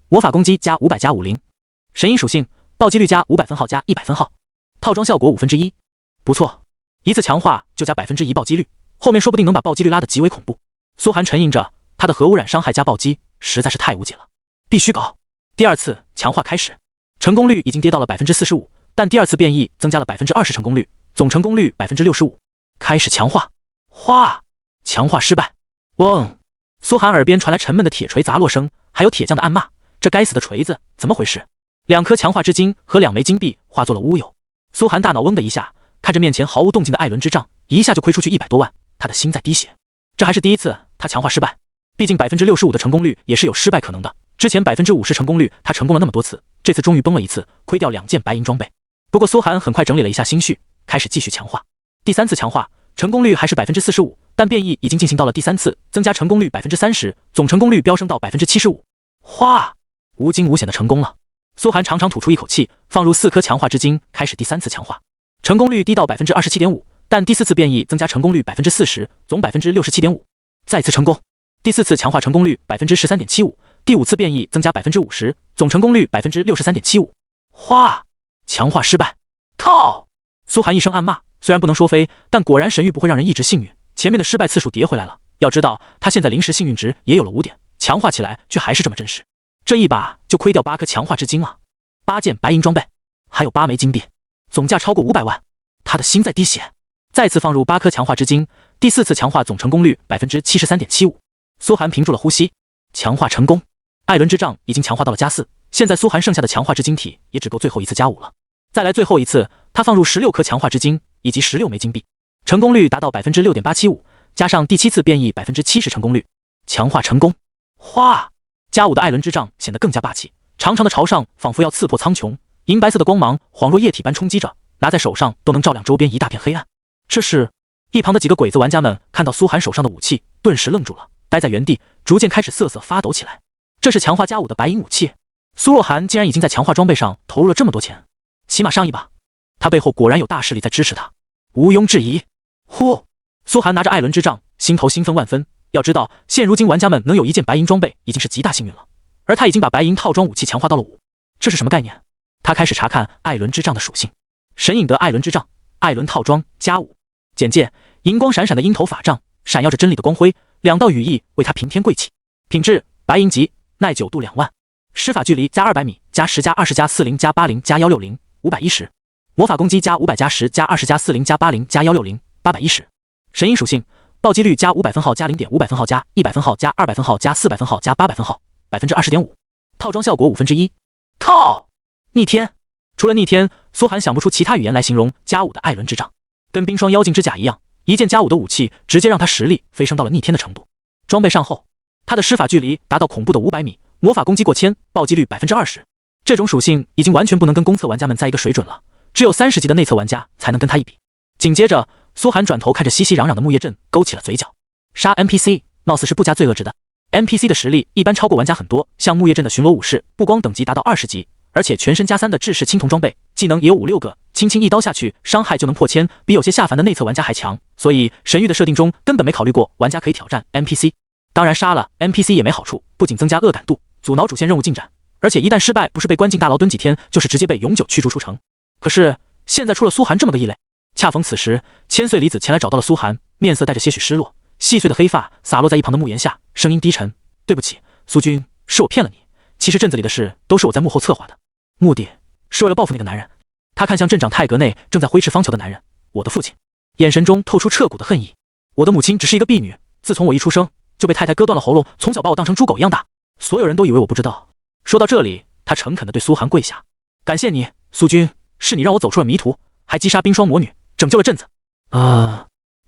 魔法攻击+500+50，神隐属性暴击率+500分号+100分号，套装效果1/5，不错，一次强化就加1%暴击率，后面说不定能把暴击率拉得极为恐怖。苏寒沉吟着，他的核污染伤害加暴击实在是太无解了，必须搞。第二次强化开始，成功率已经跌到了45%，但第二次变异增加了20%成功率，总成功率65%。开始强化，哗！强化失败，嗡！苏寒耳边传来沉闷的铁锤砸落声，还有铁匠的暗骂：这该死的锤子怎么回事？2颗强化之金和2枚金币化作了乌有。苏寒大脑嗡的一下，看着面前毫无动静的艾伦之杖，一下就亏出去100多万，他的心在滴血。这还是第一次他强化失败，毕竟65%的成功率也是有失败可能的。之前50%成功率他成功了那么多次，这次终于崩了一次，亏掉2件白银装备。不过苏寒很快整理了一下心绪，开始继续强化。第3次强化，成功率还是45%，但变异已经进行到了第3次，增加成功率30%，总成功率飙升到75%。哗，无惊无险的成功了。苏寒长长吐出一口气，放入4颗强化之金，开始第3次强化。成功率低到27.5%，但第4次变异增加成功率40%，总67.5%。再次成功。第4次强化成功率13.75%，第5次变异增加 50%， 总成功率 63.75%。哗！强化失败！靠！苏寒一声暗骂，虽然不能说飞，但果然神域不会让人一直幸运。前面的失败次数叠回来了，要知道他现在临时幸运值也有了5点，强化起来却还是这么真实。这一把就亏掉8颗强化之精啊！8件白银装备，还有8枚金币，总价超过500万。他的心在滴血。再次放入8颗强化之精，第4次强化总成功率 73.75%。苏寒屏住了呼吸，强化成功。艾伦之杖已经强化到了+4，现在苏寒剩下的强化之晶体也只够最后一次+5了。再来最后一次，他放入16颗强化之精以及16枚金币，成功率达到 6.875%， 加上第7次变异 70% 成功率，强化成功。哗！+5的艾伦之杖显得更加霸气，长长的朝上仿佛要刺破苍穹，银白色的光芒恍若液体般冲击着，拿在手上都能照亮周边一大片黑暗。这是一旁的几个鬼子玩家们看到苏寒手上的武器，顿时愣住了，待在原地，逐渐开始瑟瑟发抖起来。这是强化+5的白银武器，苏若涵竟然已经在强化装备上投入了这么多钱，起码上一把。他背后果然有大势力在支持他，毋庸置疑。呼！苏寒拿着艾伦之杖，心头兴奋万分。要知道，现如今玩家们能有一件白银装备已经是极大幸运了，而他已经把白银套装武器强化到了5，这是什么概念？他开始查看艾伦之杖的属性：神隐德艾伦之杖，艾伦套装+5。简介：银光闪闪的鹰头法杖，闪耀着真理的光辉，2道羽翼为他平添贵气。品质：白银级，耐久度2万。施法距离+200米+10+20+40+80+160，510。魔法攻击+500+10+20+40+80+160，810。神鹰属性：暴击率+500分号+0.500分号+100分号+200分号+400分号+800分号，20.5%。套装效果1/5。靠！逆天！除了逆天，苏寒想不出其他语言来形容+5的艾伦之杖，跟冰霜妖精之甲一样，一件+5的武器直接让他实力飞升到了逆天的程度。装备上后，他的施法距离达到恐怖的500米，魔法攻击过1000，暴击率20%。这种属性已经完全不能跟公测玩家们在一个水准了，只有30级的内测玩家才能跟他一比。紧接着，苏寒转头看着熙熙攘攘的木叶阵，勾起了嘴角。杀 NPC 貌似是不加罪恶值的。NPC 的实力一般超过玩家很多，像木叶阵的巡逻武士，不光等级达到20级，而且全身+3的制式青铜装备，技能也有5-6个，轻轻一刀下去，伤害就能破1000，比有些下凡的内测玩家还强。所以神域的设定中根本没考虑过玩家可以挑战 NPC。当然，杀了 NPC 也没好处，不仅增加恶感度，阻挠主线任务进展，而且一旦失败，不是被关进大牢蹲几天，就是直接被永久驱逐出城。可是现在出了苏寒这么个异类。恰逢此时，千岁离子前来找到了苏寒，面色带着些许失落，细碎的黑发洒落在一旁的木檐下，声音低沉：“对不起，苏君，是我骗了你。其实镇子里的事都是我在幕后策划的，目的是为了报复那个男人。”他看向镇长泰格内正在挥斥方遒的男人：“我的父亲。”眼神中透出彻骨的恨意。我的母亲只是一个婢女，自从我一出生就被太太割断了喉咙，从小把我当成猪狗一样大。所有人都以为我不知道。说到这里，他诚恳地对苏寒跪下：“感谢你，苏君，是你让我走出了迷途，还击杀冰霜魔女，拯救了镇子。”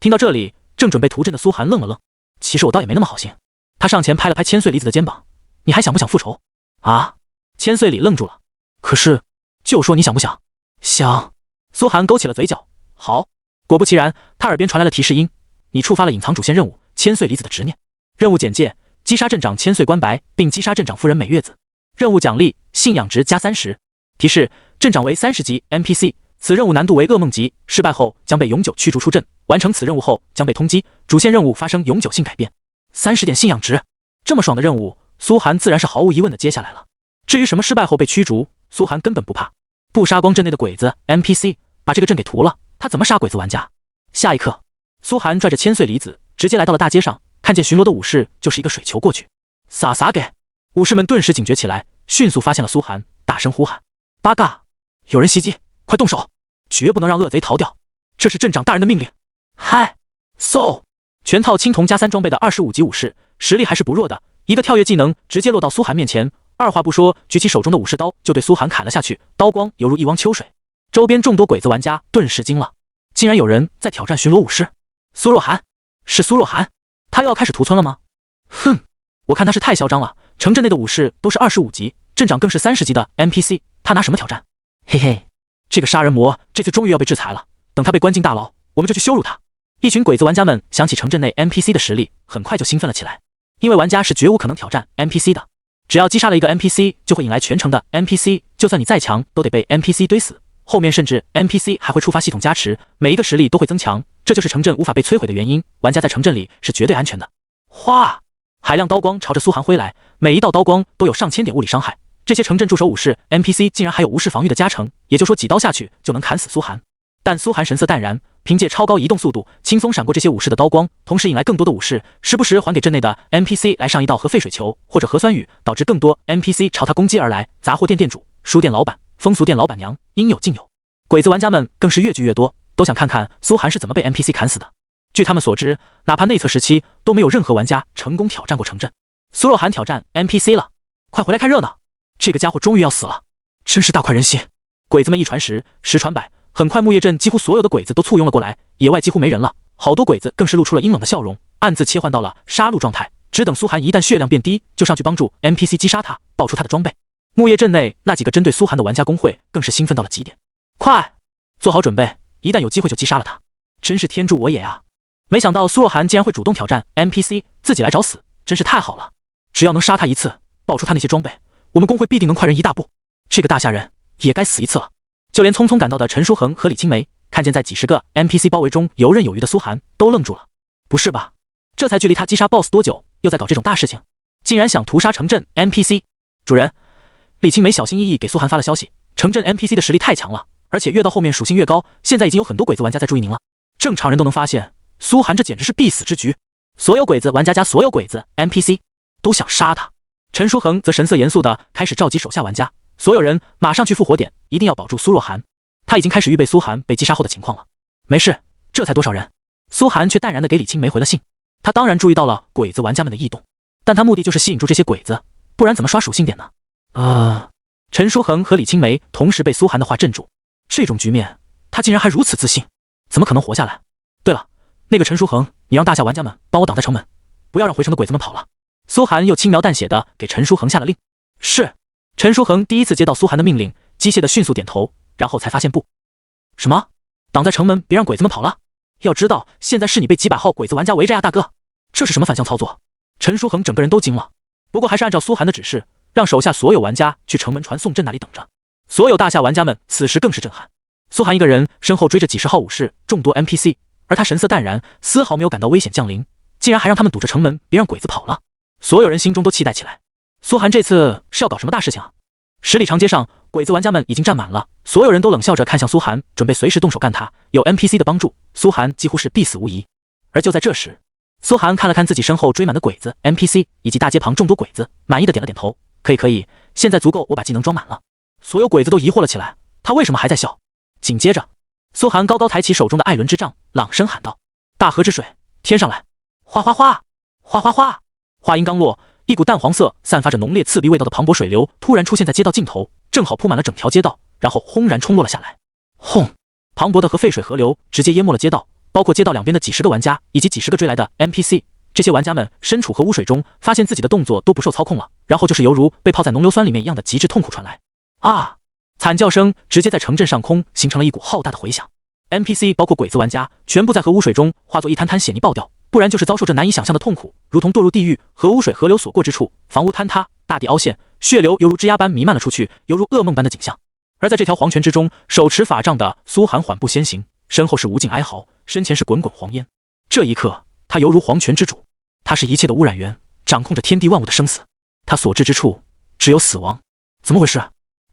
听到这里，正准备屠镇的苏寒愣了愣。其实我倒也没那么好心。他上前拍了拍千岁离子的肩膀：“你还想不想复仇？”啊！千岁里愣住了。可是，就说你想不想？想。苏寒勾起了嘴角。好。果不其然，他耳边传来了提示音：“你触发了隐藏主线任务千岁离子的执念。”任务简介：击杀镇长千岁关白，并击杀镇长夫人美月子。任务奖励：信仰值+30。提示：镇长为30级 NPC， 此任务难度为噩梦级，失败后将被永久驱逐出镇，完成此任务后将被通缉，主线任务发生永久性改变。30点信仰值，这么爽的任务，苏寒自然是毫无疑问的接下来了。至于什么失败后被驱逐，苏寒根本不怕，不杀光镇内的鬼子 NPC， 把这个镇给屠了，他怎么杀鬼子玩家？下一刻，苏寒拽着千岁离子直接来到了大街上，看见巡逻的武士就是一个水球过去，撒给武士们顿时警觉起来，迅速发现了苏寒，大声呼喊：“八嘎！有人袭击，快动手，绝不能让恶贼逃掉，这是镇长大人的命令。”嗨全套青铜+3装备的25级武士，实力还是不弱的，一个跳跃技能直接落到苏寒面前，二话不说举起手中的武士刀就对苏寒砍了下去，刀光犹如一汪秋水。周边众多鬼子玩家顿时惊了，竟然有人在挑战巡逻武士。苏若涵，是苏若涵，他又要开始屠村了吗？哼，我看他是太嚣张了，城镇内的武士都是25级，镇长更是30级的 NPC， 他拿什么挑战？嘿嘿，这个杀人魔这次终于要被制裁了，等他被关进大牢，我们就去羞辱他。一群鬼子玩家们想起城镇内 NPC 的实力，很快就兴奋了起来，因为玩家是绝无可能挑战 NPC 的，只要击杀了一个 NPC 就会引来全城的 NPC， 就算你再强都得被 NPC 堆死，后面甚至 NPC 还会触发系统加持，每一个实力都会增强，这就是城镇无法被摧毁的原因，玩家在城镇里是绝对安全的。哗！海量刀光朝着苏寒挥来，每一道刀光都有上千点物理伤害。这些城镇驻守武士 NPC 竟然还有无视防御的加成，也就说几刀下去就能砍死苏寒。但苏寒神色淡然，凭借超高移动速度轻松闪过这些武士的刀光，同时引来更多的武士，时不时还给镇内的 NPC 来上一道核废水球或者核酸雨，导致更多 NPC 朝他攻击而来。杂货店店主、书店老板、风俗店老板娘应有尽有，鬼子玩家们更是越聚越多，都想看看苏寒是怎么被 NPC 砍死的。据他们所知，哪怕内测时期都没有任何玩家成功挑战过城镇。苏若寒挑战 NPC 了，快回来看热闹！这个家伙终于要死了，真是大快人心。鬼子们一传十，十传百，很快木叶镇几乎所有的鬼子都簇拥了过来，野外几乎没人了，好多鬼子更是露出了阴冷的笑容，暗自切换到了杀戮状态，只等苏寒一旦血量变低，就上去帮助 NPC 击杀他，爆出他的装备。木叶镇内那几个针对苏寒的玩家工会更是兴奋到了极点，快做好准备，一旦有机会就击杀了他，真是天助我也啊！没想到苏若寒竟然会主动挑战 NPC， 自己来找死，真是太好了！只要能杀他一次，爆出他那些装备，我们工会必定能快人一大步。这个大夏人也该死一次了。就连匆匆赶到的陈书恒和李青梅，看见在几十个 NPC 包围中游刃有余的苏寒，都愣住了。不是吧？这才距离他击杀 BOSS 多久，又在搞这种大事情？竟然想屠杀城镇 NPC！ 主人，李青梅小心翼翼给苏寒发了消息，城镇 NPC 的实力太强了，而且越到后面属性越高，现在已经有很多鬼子玩家在注意您了。正常人都能发现，苏寒这简直是必死之局。所有鬼子玩家加所有鬼子 NPC 都想杀他。陈书恒则神色严肃地开始召集手下玩家，所有人马上去复活点，一定要保住苏若寒。他已经开始预备苏寒被击杀后的情况了。没事，这才多少人？苏寒却淡然地给李青梅回了信。他当然注意到了鬼子玩家们的异动，但他目的就是吸引住这些鬼子，不然怎么刷属性点呢？陈书恒和李青梅同时被苏寒的话镇住，这种局面他竟然还如此自信，怎么可能活下来？对了，那个陈书恒，你让大夏玩家们帮我挡在城门，不要让回城的鬼子们跑了。苏寒又轻描淡写的给陈书恒下了令。是。陈书恒第一次接到苏寒的命令，机械的迅速点头，然后才发现不，什么？挡在城门，别让鬼子们跑了？要知道现在是你被几百号鬼子玩家围着呀，大哥，这是什么反向操作？陈书恒整个人都惊了，不过还是按照苏寒的指示，让手下所有玩家去城门传送阵那里等着。所有大夏玩家们此时更是震撼，苏寒一个人身后追着几十号武士，众多 NPC， 而他神色淡然，丝毫没有感到危险降临，竟然还让他们堵着城门，别让鬼子跑了。所有人心中都期待起来，苏寒这次是要搞什么大事情啊？10里长街上，鬼子玩家们已经站满了，所有人都冷笑着看向苏寒，准备随时动手干他。有 NPC 的帮助，苏寒几乎是必死无疑。而就在这时，苏寒看了看自己身后追满的鬼子 NPC 以及大街旁众多鬼子，满意的点了点头，可以，现在足够我把技能装满了。所有鬼子都疑惑了起来，他为什么还在笑？紧接着，苏寒高高抬起手中的艾伦之杖，朗声喊道：大河之水，天上来！哗哗哗，哗哗哗！话音刚落，一股淡黄色、散发着浓烈刺鼻味道的磅礴水流突然出现在街道尽头，正好铺满了整条街道，然后轰然冲落了下来。轰！磅礴的和废水河流直接淹没了街道，包括街道两边的几十个玩家以及几十个追来的 NPC。这些玩家们身处核污水中，发现自己的动作都不受操控了，然后就是犹如被泡在浓硫酸里面一样的极致痛苦传来。啊！惨叫声直接在城镇上空形成了一股浩大的回响。NPC 包括鬼子玩家全部在核污水中化作一滩滩血泥爆掉，不然就是遭受着难以想象的痛苦，如同堕入地狱。核污水河流所过之处，房屋坍塌，大地凹陷，血流犹如枝桠般弥漫了出去，犹如噩梦般的景象。而在这条黄泉之中，手持法杖的苏寒缓步先行，身后是无尽哀嚎，身前是滚滚黄烟。这一刻，他犹如黄泉之主，他是一切的污染源，掌控着天地万物的生死。他所至之处，只有死亡。怎么回事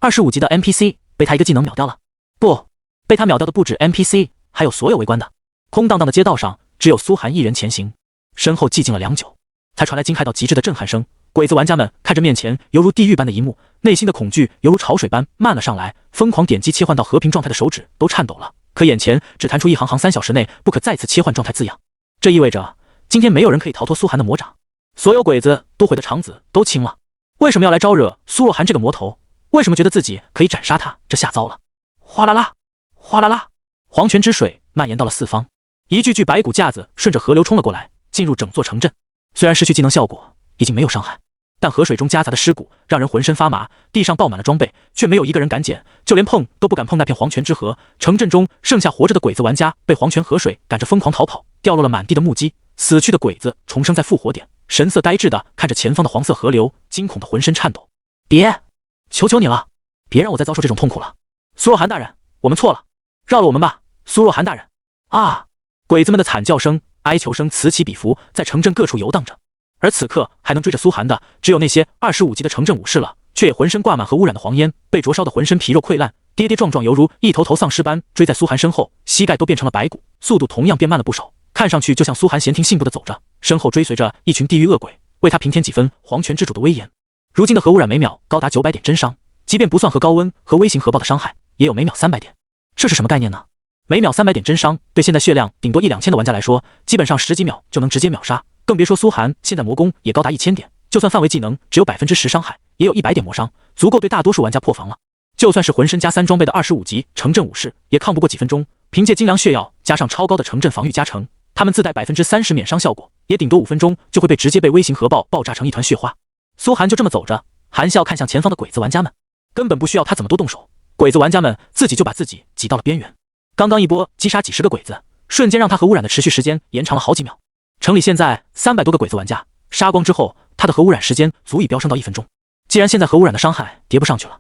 ？25级的 NPC 被他一个技能秒掉了。不，被他秒掉的不止 NPC， 还有所有围观的。空荡荡的街道上，只有苏寒一人前行，身后寂静了良久，才传来惊骇到极致的震撼声。鬼子玩家们看着面前犹如地狱般的一幕，内心的恐惧犹如潮水般漫了上来，疯狂点击切换到和平状态的手指都颤抖了。可眼前只弹出一行行3小时内不可再次切换状态字样，这意味着今天没有人可以逃脱苏寒的魔掌，所有鬼子都毁的肠子都青了。为什么要来招惹苏若寒这个魔头？为什么觉得自己可以斩杀他？这下糟了！哗啦啦，哗啦啦，黄泉之水蔓延到了四方，一具具白骨架子顺着河流冲了过来，进入整座城镇。虽然失去技能效果，已经没有伤害，但河水中夹杂的尸骨让人浑身发麻，地上爆满了装备，却没有一个人敢捡，就连碰都不敢碰那片黄泉之河。城镇中剩下活着的鬼子玩家被黄泉河水赶着疯狂逃跑，掉落了满地的木屐。死去的鬼子重生在复活点，神色呆滞的看着前方的黄色河流，惊恐的浑身颤抖。别，求求你了，别让我再遭受这种痛苦了。苏若寒大人，我们错了，饶了我们吧，苏若寒大人。啊！鬼子们的惨叫声、哀求声此起彼伏，在城镇各处游荡着。而此刻还能追着苏寒的，只有那些25级的城镇武士了，却也浑身挂满核污染的黄烟，被灼烧的浑身皮肉溃烂，跌跌撞撞，犹如一头头丧尸般追在苏寒身后，膝盖都变成了白骨，速度同样变慢了不少，看上去就像苏寒闲庭信步地走着，身后追随着一群地狱恶鬼，为他平添几分皇权之主的威严。如今的核污染每秒高达900点真伤，即便不算核高温和微型核爆的伤害，也有每秒300点。这是什么概念呢？每秒300点真伤，对现在血量顶多1-2千的玩家来说，基本上10几秒就能直接秒杀，更别说苏寒现在魔攻也高达1000点，就算范围技能只有10%伤害，也有100点魔伤，足够对大多数玩家破防了。就算是浑身加3装备的25级城镇武士，也抗不过几分钟。凭借精良血药加上超高的城镇防御加成，他们自带30%免伤效果，也顶多5分钟就会直接被微型核爆爆炸成一团血花。苏寒就这么走着，含笑看向前方的鬼子玩家们，根本不需要他怎么多动手，鬼子玩家们自己就把自己挤到了边缘。刚刚一波击杀几十个鬼子，瞬间让他核污染的持续时间延长了好几秒。城里现在300多个鬼子玩家，杀光之后，他的核污染时间足以飙升到1分钟。既然现在核污染的伤害叠不上去了，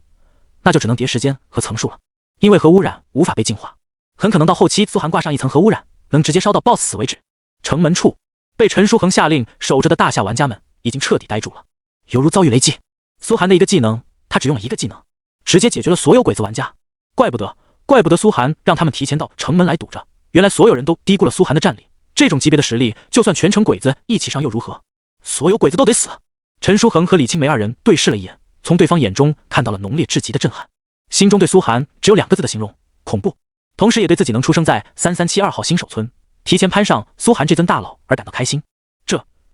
那就只能叠时间和层数了。因为核污染无法被净化，很可能到后期苏寒挂上一层核污染，能直接烧到 BOSS 死为止。城门处，被陈书恒下令守着的大夏玩家们已经彻底呆住了，犹如遭遇雷击。苏寒的一个技能，他只用了一个技能，直接解决了所有鬼子玩家。怪不得苏寒让他们提前到城门来堵着，原来所有人都低估了苏寒的战力。这种级别的实力，就算全城鬼子一起上又如何？所有鬼子都得死！陈书恒和李青梅二人对视了一眼，从对方眼中看到了浓烈至极的震撼，心中对苏寒只有2个字的形容：恐怖。同时也对自己能出生在3372号新手村，提前攀上苏寒这尊大佬而感到开心。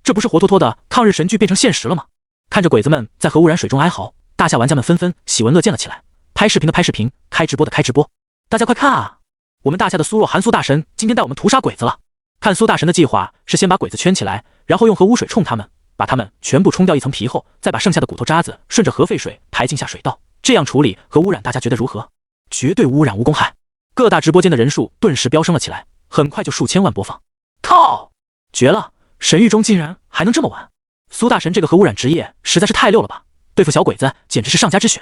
这不是活脱脱的抗日神剧变成现实了吗？看着鬼子们在核污染水中哀嚎，大夏玩家们纷纷喜闻乐见了起来，拍视频的拍视频，开直播的开直播。大家快看啊！我们大夏的苏若涵苏大神今天带我们屠杀鬼子了。看苏大神的计划是先把鬼子圈起来，然后用核污水冲他们，把他们全部冲掉一层皮后，再把剩下的骨头渣子顺着核废水排进下水道，这样处理核污染，大家觉得如何？绝对无污染无公害。各大直播间的人数顿时飙升了起来，很快就数千万播放。靠，绝了！神域中竟然还能这么玩！苏大神这个核污染职业实在是太溜了吧，对付小鬼子简直是上佳之选。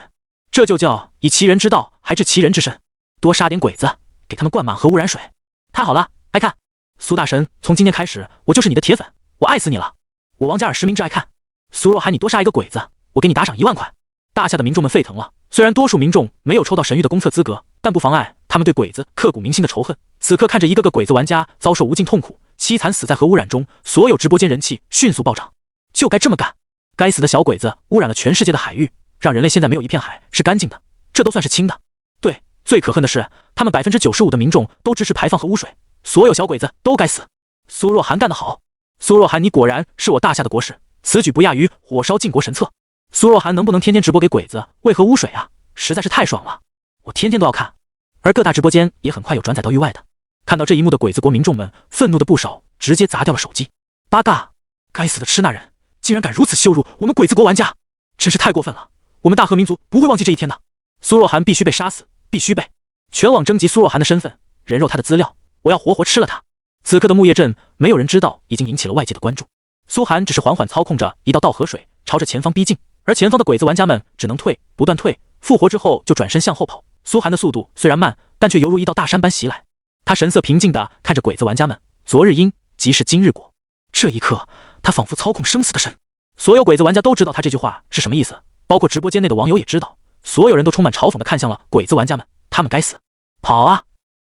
这就叫以其人之道还治其人之身，多杀点鬼子，给他们灌满核污染水。太好了，爱看！苏大神，从今天开始我就是你的铁粉，我爱死你了！我王嘉尔实名制爱看。苏若涵，你多杀一个鬼子，我给你打赏1万块。大夏的民众们沸腾了，虽然多数民众没有抽到神域的公测资格，但不妨碍他们对鬼子刻骨铭心的仇恨。此刻看着一个个鬼子玩家遭受无尽痛苦，凄惨死在核污染中，所有直播间人气迅速暴涨。就该这么干！该死的小鬼子污染了全世界的海域，让人类现在没有一片海是干净的，这都算是轻的。对，最可恨的是，他们95%的民众都支持排放核污水，所有小鬼子都该死。苏若涵干得好，苏若涵，你果然是我大夏的国士，此举不亚于火烧晋国神策。苏若涵能不能天天直播给鬼子喂核污水啊？实在是太爽了，我天天都要看。而各大直播间也很快有转载到域外的，看到这一幕的鬼子国民众们愤怒的不少，直接砸掉了手机。八嘎！该死的吃那人，竟然敢如此羞辱我们鬼子国玩家，真是太过分了！我们大和民族不会忘记这一天的。苏若涵必须被杀死，必须被！全网征集苏若涵的身份，人肉他的资料，我要活活吃了他！此刻的木叶镇，没有人知道已经引起了外界的关注。苏寒只是缓缓操控着一道河水，朝着前方逼近，而前方的鬼子玩家们只能退，不断退，复活之后就转身向后跑。苏寒的速度虽然慢，但却犹如一道大山般袭来。他神色平静地看着鬼子玩家们，昨日因，即是今日果。这一刻，他仿佛操控生死的神。所有鬼子玩家都知道他这句话是什么意思，包括直播间内的网友也知道，所有人都充满嘲讽地看向了鬼子玩家们，他们该死！跑啊，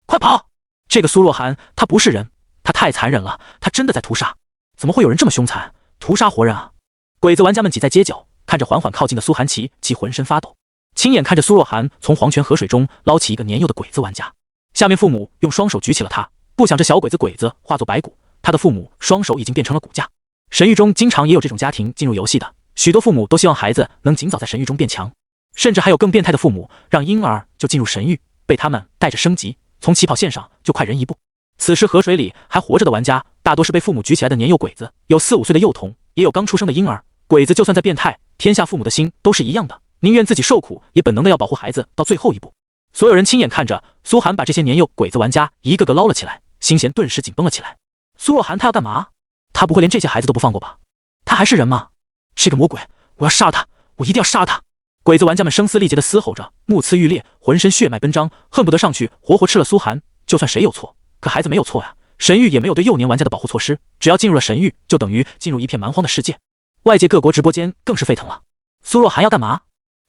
快跑！这个苏若涵，他不是人，他太残忍了，他真的在屠杀。怎么会有人这么凶残，屠杀活人啊？鬼子玩家们挤在街角，看着缓缓靠近的苏寒琪，其浑身发抖。亲眼看着苏若涵从黄泉河水中捞起一个年幼的鬼子玩家，下面父母用双手举起了他，不想这小鬼子化作白骨，他的父母双手已经变成了骨架。神域中经常也有这种家庭进入游戏的，许多父母都希望孩子能尽早在神域中变强，甚至还有更变态的父母，让婴儿就进入神域，被他们带着升级，从起跑线上就快人一步。此时河水里还活着的玩家，大多是被父母举起来的年幼鬼子，有4、5岁的幼童，也有刚出生的婴儿。鬼子就算再变态，天下父母的心都是一样的，宁愿自己受苦，也本能的要保护孩子到最后一步。所有人亲眼看着苏寒把这些年幼鬼子玩家一个个捞了起来，心弦顿时紧绷了起来。苏若涵他要干嘛？他不会连这些孩子都不放过吧？他还是人吗？这个魔鬼，我要杀了他，我一定要杀了他！鬼子玩家们声嘶力竭地嘶吼着，目眦欲裂，浑身血脉奔张，恨不得上去活活吃了苏寒。就算谁有错，可孩子没有错呀，神域也没有对幼年玩家的保护措施，只要进入了神域，就等于进入一片蛮荒的世界。外界各国直播间更是沸腾了。苏若涵要干嘛？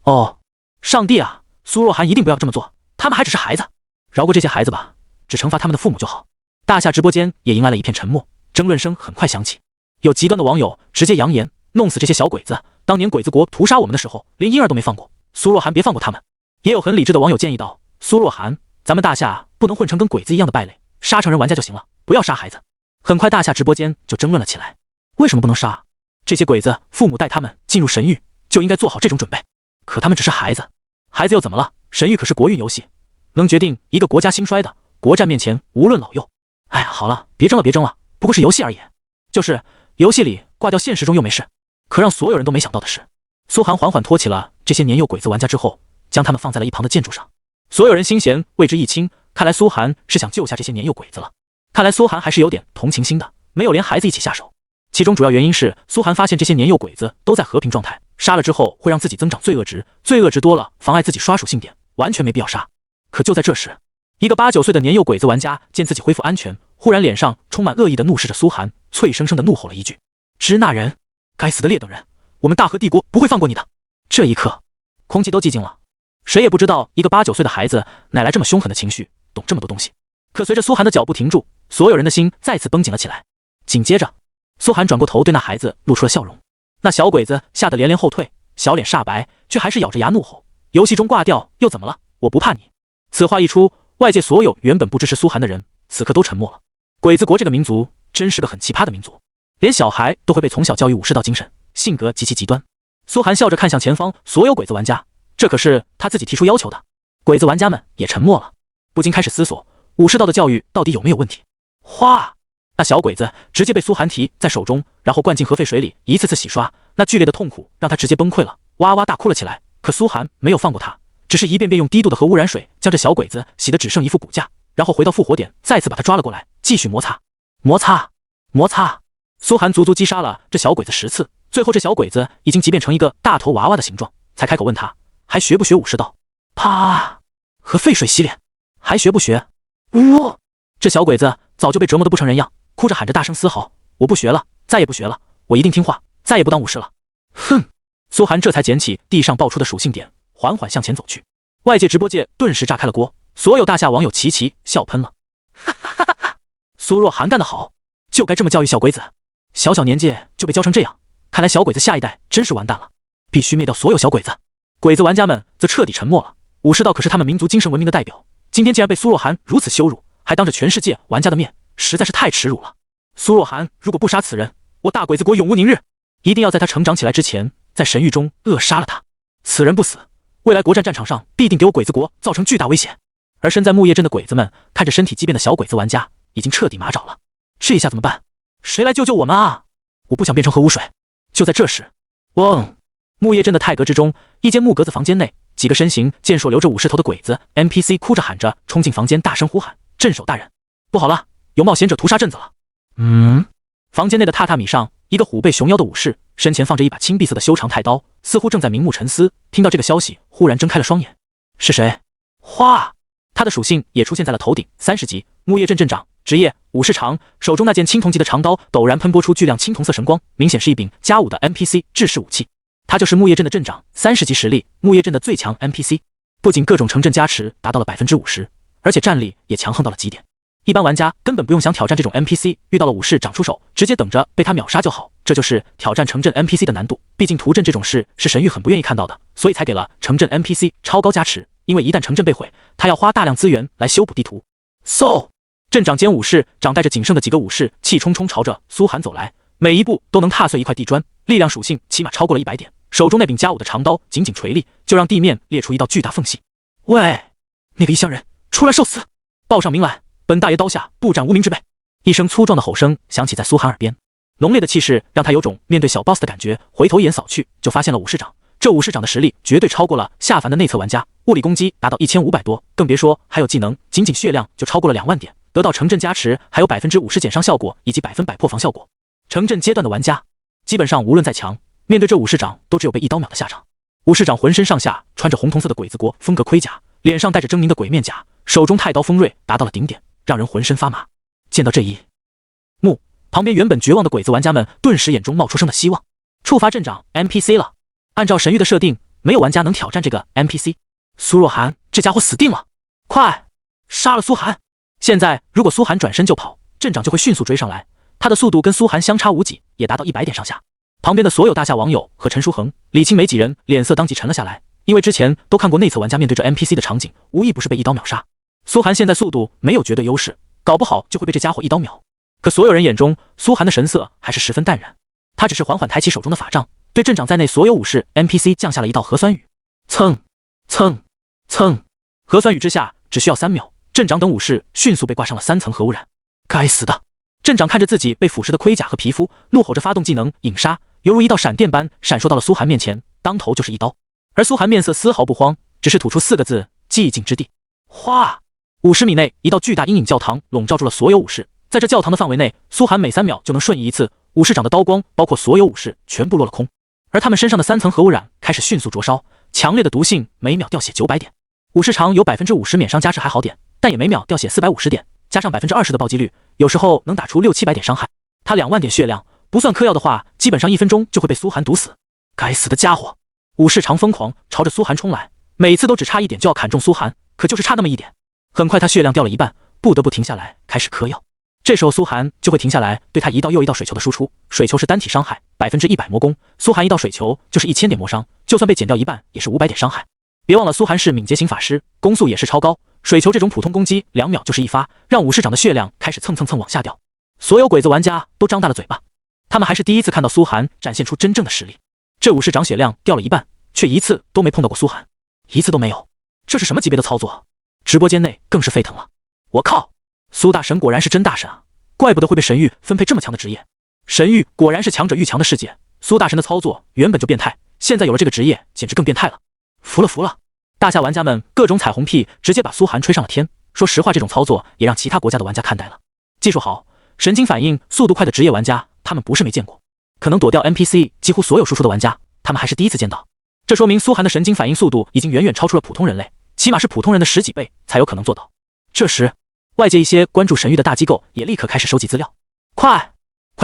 哦，上帝啊！苏若涵一定不要这么做，他们还只是孩子，饶过这些孩子吧，只惩罚他们的父母就好。大夏直播间也迎来了一片沉默，争论声很快响起。有极端的网友直接扬言，弄死这些小鬼子！当年鬼子国屠杀我们的时候，连婴儿都没放过，苏若涵别放过他们。也有很理智的网友建议道：苏若涵，咱们大夏不能混成跟鬼子一样的败类，杀成人玩家就行了，不要杀孩子。很快大夏直播间就争论了起来，为什么不能杀？这些鬼子父母带他们进入神域，就应该做好这种准备。可他们只是孩子，孩子又怎么了？神域可是国运游戏，能决定一个国家兴衰的。国战面前无论老幼。哎呀，好了，别争了，不过是游戏而已。就是游戏里挂掉，现实中又没事。可让所有人都没想到的是，苏涵缓缓托起了这些年幼鬼子玩家之后，将他们放在了一旁的建筑上。所有人心弦为之一轻，看来苏涵是想救下这些年幼鬼子了。看来苏涵还是有点同情心的，没有连孩子一起下手。其中主要原因是苏涵发现这些年幼鬼子都在和平状态，杀了之后会让自己增长罪恶值，罪恶值多了妨碍自己刷属性点，完全没必要杀。可就在这时，一个8、9岁的年幼鬼子玩家见自己恢复安全，忽然脸上充满恶意的怒视着苏涵，脆生生的怒吼了一句：支那人，该死的劣等人，我们大和帝国不会放过你的。这一刻空气都寂静了，谁也不知道一个8、9岁的孩子哪来这么凶狠的情绪，懂这么多东西。可随着苏涵的脚步停住，所有人的心再次绷紧了起来。紧接着苏涵转过头对那孩子露出了笑容，那小鬼子吓得连连后退，小脸煞白，却还是咬着牙怒吼：游戏中挂掉又怎么了？我不怕你。此话一出，外界所有原本不支持苏涵的人此刻都沉默了。鬼子国这个民族真是个很奇葩的民族，连小孩都会被从小教育武士道精神，性格极其极端。苏涵笑着看向前方所有鬼子玩家，这可是他自己提出要求的。鬼子玩家们也沉默了，不禁开始思索武士道的教育到底有没有问题。哗，那小鬼子直接被苏涵提在手中，然后灌进核废水里，一次次洗刷。那剧烈的痛苦让他直接崩溃了，哇哇大哭了起来。可苏涵没有放过他，只是一遍遍用低度的核污染水将这小鬼子洗得只剩一副骨架，然后回到复活点，再次把他抓了过来，继续摩擦摩擦摩擦。苏涵足足击杀了这小鬼子10次，最后这小鬼子已经急变成一个大头娃娃的形状，才开口问他还学不学武士道。啪，和废水洗脸还学不学？呜，这小鬼子早就被折磨得不成人样，哭着喊着大声嘶嚎：我不学了，再也不学了，我一定听话，再也不当武士了。哼！苏涵这才捡起地上爆出的属性点，缓缓向前走去。外界直播界顿时炸开了锅，所有大夏网友齐齐笑喷了。哈哈哈哈！苏若涵干得好，就该这么教育小鬼子，小小年纪就被教成这样，看来小鬼子下一代真是完蛋了，必须灭掉所有小鬼子。鬼子玩家们则彻底沉默了，武士道可是他们民族精神文明的代表，今天竟然被苏若涵如此羞辱，还当着全世界玩家的面，实在是太耻辱了。苏若涵如果不杀此人，我大鬼子国永无宁日，一定要在他成长起来之前，在神域中扼杀了他。此人不死，未来国战战场上必定给我鬼子国造成巨大危险。而身在木叶镇的鬼子们看着身体畸变的小鬼子玩家，已经彻底麻着了。这一下怎么办？谁来救救我们啊？我不想变成核污水。就在这时，嗡！木叶镇的太阁之中，一间木格子房间内，几个身形健硕、留着武士头的鬼子 NPC 哭着喊着冲进房间，大声呼喊：镇守大人，不好了，有冒险者屠杀镇子了。房间内的榻榻米上，一个虎背熊腰的武士身前放着一把青碧色的修长太刀，似乎正在明目沉思。听到这个消息，忽然睁开了双眼。是谁？哗！他的属性也出现在了头顶，30级木叶镇镇长，职业武士长，手中那件青铜级的长刀陡然喷播出巨亮青铜色神光，明显是一柄+5的 NPC 制式武器。他就是木叶镇的镇长，30级实力，木叶镇的最强 NPC， 不仅各种城镇加持达到了50%，而且战力也强横到了极点。一般玩家根本不用想挑战这种 NPC， 遇到了武士长出手，直接等着被他秒杀就好。这就是挑战城镇 NPC 的难度。毕竟屠镇这种事是神域很不愿意看到的，所以才给了城镇 NPC 超高加持。因为一旦城镇被毁，他要花大量资源来修补地图。镇长兼武士长带着仅剩的几个武士，气冲冲朝着苏涵走来，每一步都能踏碎一块地砖，力量属性起码超过了100点。手中那柄+5的长刀紧紧垂立，就让地面裂出一道巨大缝隙。喂，那个异乡人，出来受死！报上名来，本大爷刀下不斩无名之辈！一声粗壮的吼声响起在苏涵耳边，浓烈的气势让他有种面对小 boss 的感觉。回头一眼扫去，就发现了武士长。这武士长的实力绝对超过了下凡的内测玩家，物理攻击达到1500多，更别说还有技能，仅血量就超过了2万点，得到城镇加持，还有50%减伤效果以及100%破防效果。城镇阶段的玩家基本上无论再强，面对这武士长都只有被一刀秒的下场。武士长浑身上下穿着红铜色的鬼子国风格盔甲，脸上戴着狰狞的鬼面甲，手中太刀锋锐达到了顶点，让人浑身发麻。见到这一幕，旁边原本绝望的鬼子玩家们顿时眼中冒出生的希望。触发镇长 NPC 了，按照神域的设定，没有玩家能挑战这个 NPC。苏若涵这家伙死定了，快杀了苏涵！现在如果苏涵转身就跑，镇长就会迅速追上来，他的速度跟苏涵相差无几，也达到100点上下。旁边的所有大夏网友和陈书恒、李青梅几人脸色当即沉了下来，因为之前都看过内测玩家面对着 NPC 的场景，无一不是被一刀秒杀。苏涵现在速度没有绝对优势，搞不好就会被这家伙一刀秒。可所有人眼中，苏涵的神色还是十分淡然，他只是缓缓抬起手中的法杖，对镇长在内所有武士 NPC 降下了一道核酸雨。蹭蹭蹭，核酸雨之下只需要3秒，镇长等武士迅速被挂上了3层核污染。该死的！镇长看着自己被腐蚀的盔甲和皮肤，怒吼着发动技能影杀，犹如一道闪电般闪烁到了苏涵面前，当头就是一刀。而苏涵面色丝毫不慌，只是吐出4个字：寂静之地。哗！50米内，一道巨大阴影教堂笼罩住了所有武士。在这教堂的范围内，苏涵每3秒就能瞬移一次。武士长的刀光，包括所有武士，全部落了空。而他们身上的3层核污染开始迅速灼烧，强烈的毒性每秒掉血900点。武士长有 50% 免伤加持还好点，但也每秒掉血450点，加上 20% 的暴击率，有时候能打出600-700点伤害。他2万点血量，不算嗑药的话，基本上1分钟就会被苏涵毒死。该死的家伙！武士长疯狂朝着苏涵冲来，每次都只差一点就要砍中苏涵，可就是差那么一点。很快他血量掉了一半，不得不停下来开始嗑药。这时候苏涵就会停下来，对他一道又一道水球的输出。水球是单体伤害100%魔攻，苏涵一道水球就是1000点魔伤，就算被减掉一半也是500点伤害。别忘了苏涵是敏捷型法师，攻速也是超高，水球这种普通攻击2秒就是一发，让武士长的血量开始蹭蹭蹭往下掉。所有鬼子玩家都张大了嘴巴，他们还是第一次看到苏涵展现出真正的实力。这武士长血量掉了一半，却一次都没碰到过苏涵，一次都没有。这是什么级别的操作？直播间内更是沸腾了。我靠，苏大神果然是真大神啊，怪不得会被神域分配这么强的职业。神域果然是强者愈强的世界，苏大神的操作原本就变态，现在有了这个职业简直更变态了。服了服了！大夏玩家们各种彩虹屁直接把苏涵吹上了天。说实话，这种操作也让其他国家的玩家看呆了。技术好、神经反应速度快的职业玩家，他们不是没见过，可能躲掉 NPC 几乎所有输出的玩家，他们还是第一次见到。这说明苏涵的神经反应速度已经远远超出了普通人类，起码是普通人的10几倍才有可能做到。这时，外界一些关注神域的大机构也立刻开始收集资料。快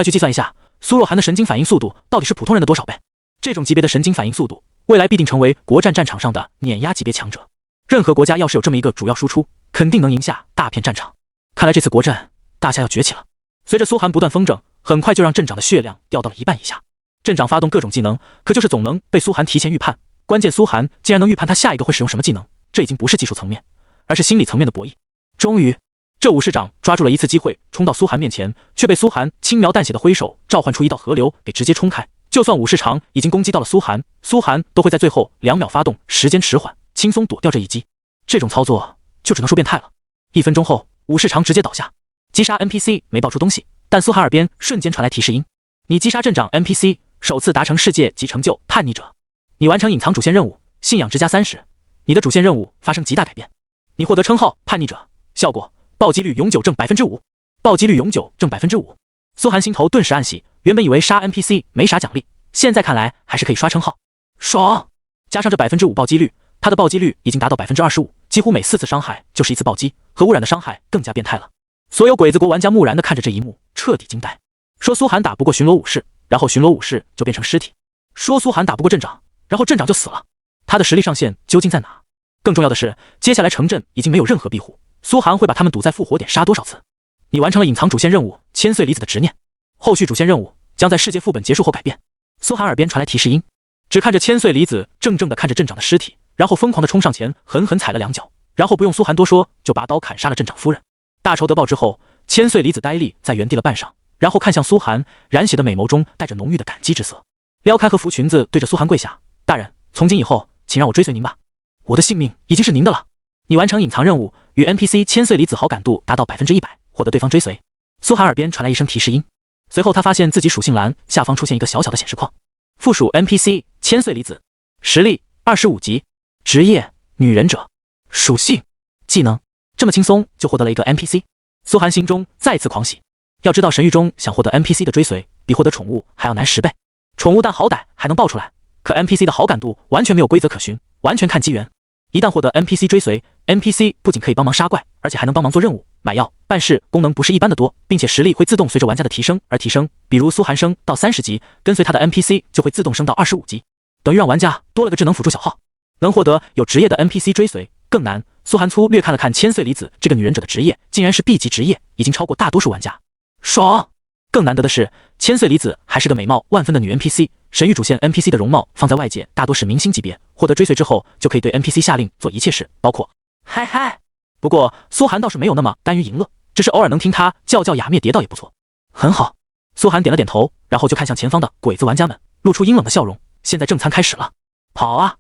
去计算一下，苏若涵的神经反应速度到底是普通人的多少倍？这种级别的神经反应速度，未来必定成为国战战场上的碾压级别强者。任何国家要是有这么一个主要输出，肯定能赢下大片战场。看来这次国战，大夏要崛起了。随着苏涵不断风筝，很快就让镇长的血量掉到了1半以下。镇长发动各种技能，可就是总能被苏涵提前预判。关键苏涵竟然能预判他下一个会使用什么技能，这已经不是技术层面，而是心理层面的博弈。终于，这武士长抓住了一次机会，冲到苏涵面前，却被苏涵轻描淡写的挥手召唤出一道河流给直接冲开。就算武士长已经攻击到了苏涵，苏涵都会在最后2秒发动，时间迟缓，轻松躲掉这一击。这种操作就只能说变态了。1分钟后，武士长直接倒下。击杀 NPC 没爆出东西，但苏涵耳边瞬间传来提示音：你击杀镇长 NPC， 首次达成世界级成就叛逆者。你完成隐藏主线任务，信仰值加30，你的主线任务发生极大改变。你获得称号叛逆者，效果暴击率永久正 5%， 暴击率永久正 5%。苏涵心头顿时暗喜，原本以为杀 NPC 没啥奖励，现在看来还是可以刷称号，爽！加上这 5% 暴击率，他的暴击率已经达到 25%， 几乎每4次伤害就是一次暴击，和污染的伤害更加变态了。所有鬼子国玩家木然地看着这一幕，彻底惊呆。说苏涵打不过巡逻武士，然后巡逻武士就变成尸体；说苏涵打不过镇长，然后镇长就死了。他的实力上限究竟在哪？更重要的是，接下来城镇已经没有任何庇护，苏涵会把他们堵在复活点杀多少次？你完成了隐藏主线任务千岁离子的执念，后续主线任务将在世界副本结束后改变。苏涵耳边传来提示音，只看着千岁离子怔怔地看着镇长的尸体，然后疯狂地冲上前，狠狠踩了2脚，然后不用苏涵多说，就拔刀砍杀了镇长夫人。大仇得报之后，千岁离子呆立在原地了半晌，然后看向苏涵，染血的美眸中带着浓郁的感激之色，撩开和服裙子，对着苏涵跪下：大人，从今以后，请让我追随您吧，我的性命已经是您的了。你完成隐藏任务，与 NPC 千岁离子好感度达到 100%， 获得对方追随。苏涵耳边传来一声提示音，随后他发现自己属性栏下方出现一个小小的显示框，附属 NPC 千岁离子，实力25级，职业女忍者，属性技能，这么轻松就获得了一个 NPC。 苏涵心中再次狂喜。要知道神域中想获得 NPC 的追随比获得宠物还要难10倍，宠物但好歹还能爆出来，可 NPC 的好感度完全没有规则可循，完全看机缘。一旦获得 NPC 追随， NPC 不仅可以帮忙杀怪，而且还能帮忙做任务，买药、办事功能不是一般的多，并且实力会自动随着玩家的提升而提升。比如苏寒升到30级，跟随他的 NPC 就会自动升到25级，等于让玩家多了个智能辅助小号，能获得有职业的 NPC 追随。更难，苏寒粗略看了看千岁离子这个女忍者的职业，竟然是 B 级职业，已经超过大多数玩家。爽！更难得的是，千岁离子还是个美貌万分的女 NPC。神域主线 NPC 的容貌放在外界大多是明星级别，获得追随之后就可以对 NPC 下令做一切事，包括嗨嗨。不过苏寒倒是没有那么甘于淫乐，只是偶尔能听他叫雅灭蝶倒也不错。很好，苏寒点了点头，然后就看向前方的鬼子玩家们，露出阴冷的笑容。现在正餐开始了，跑啊！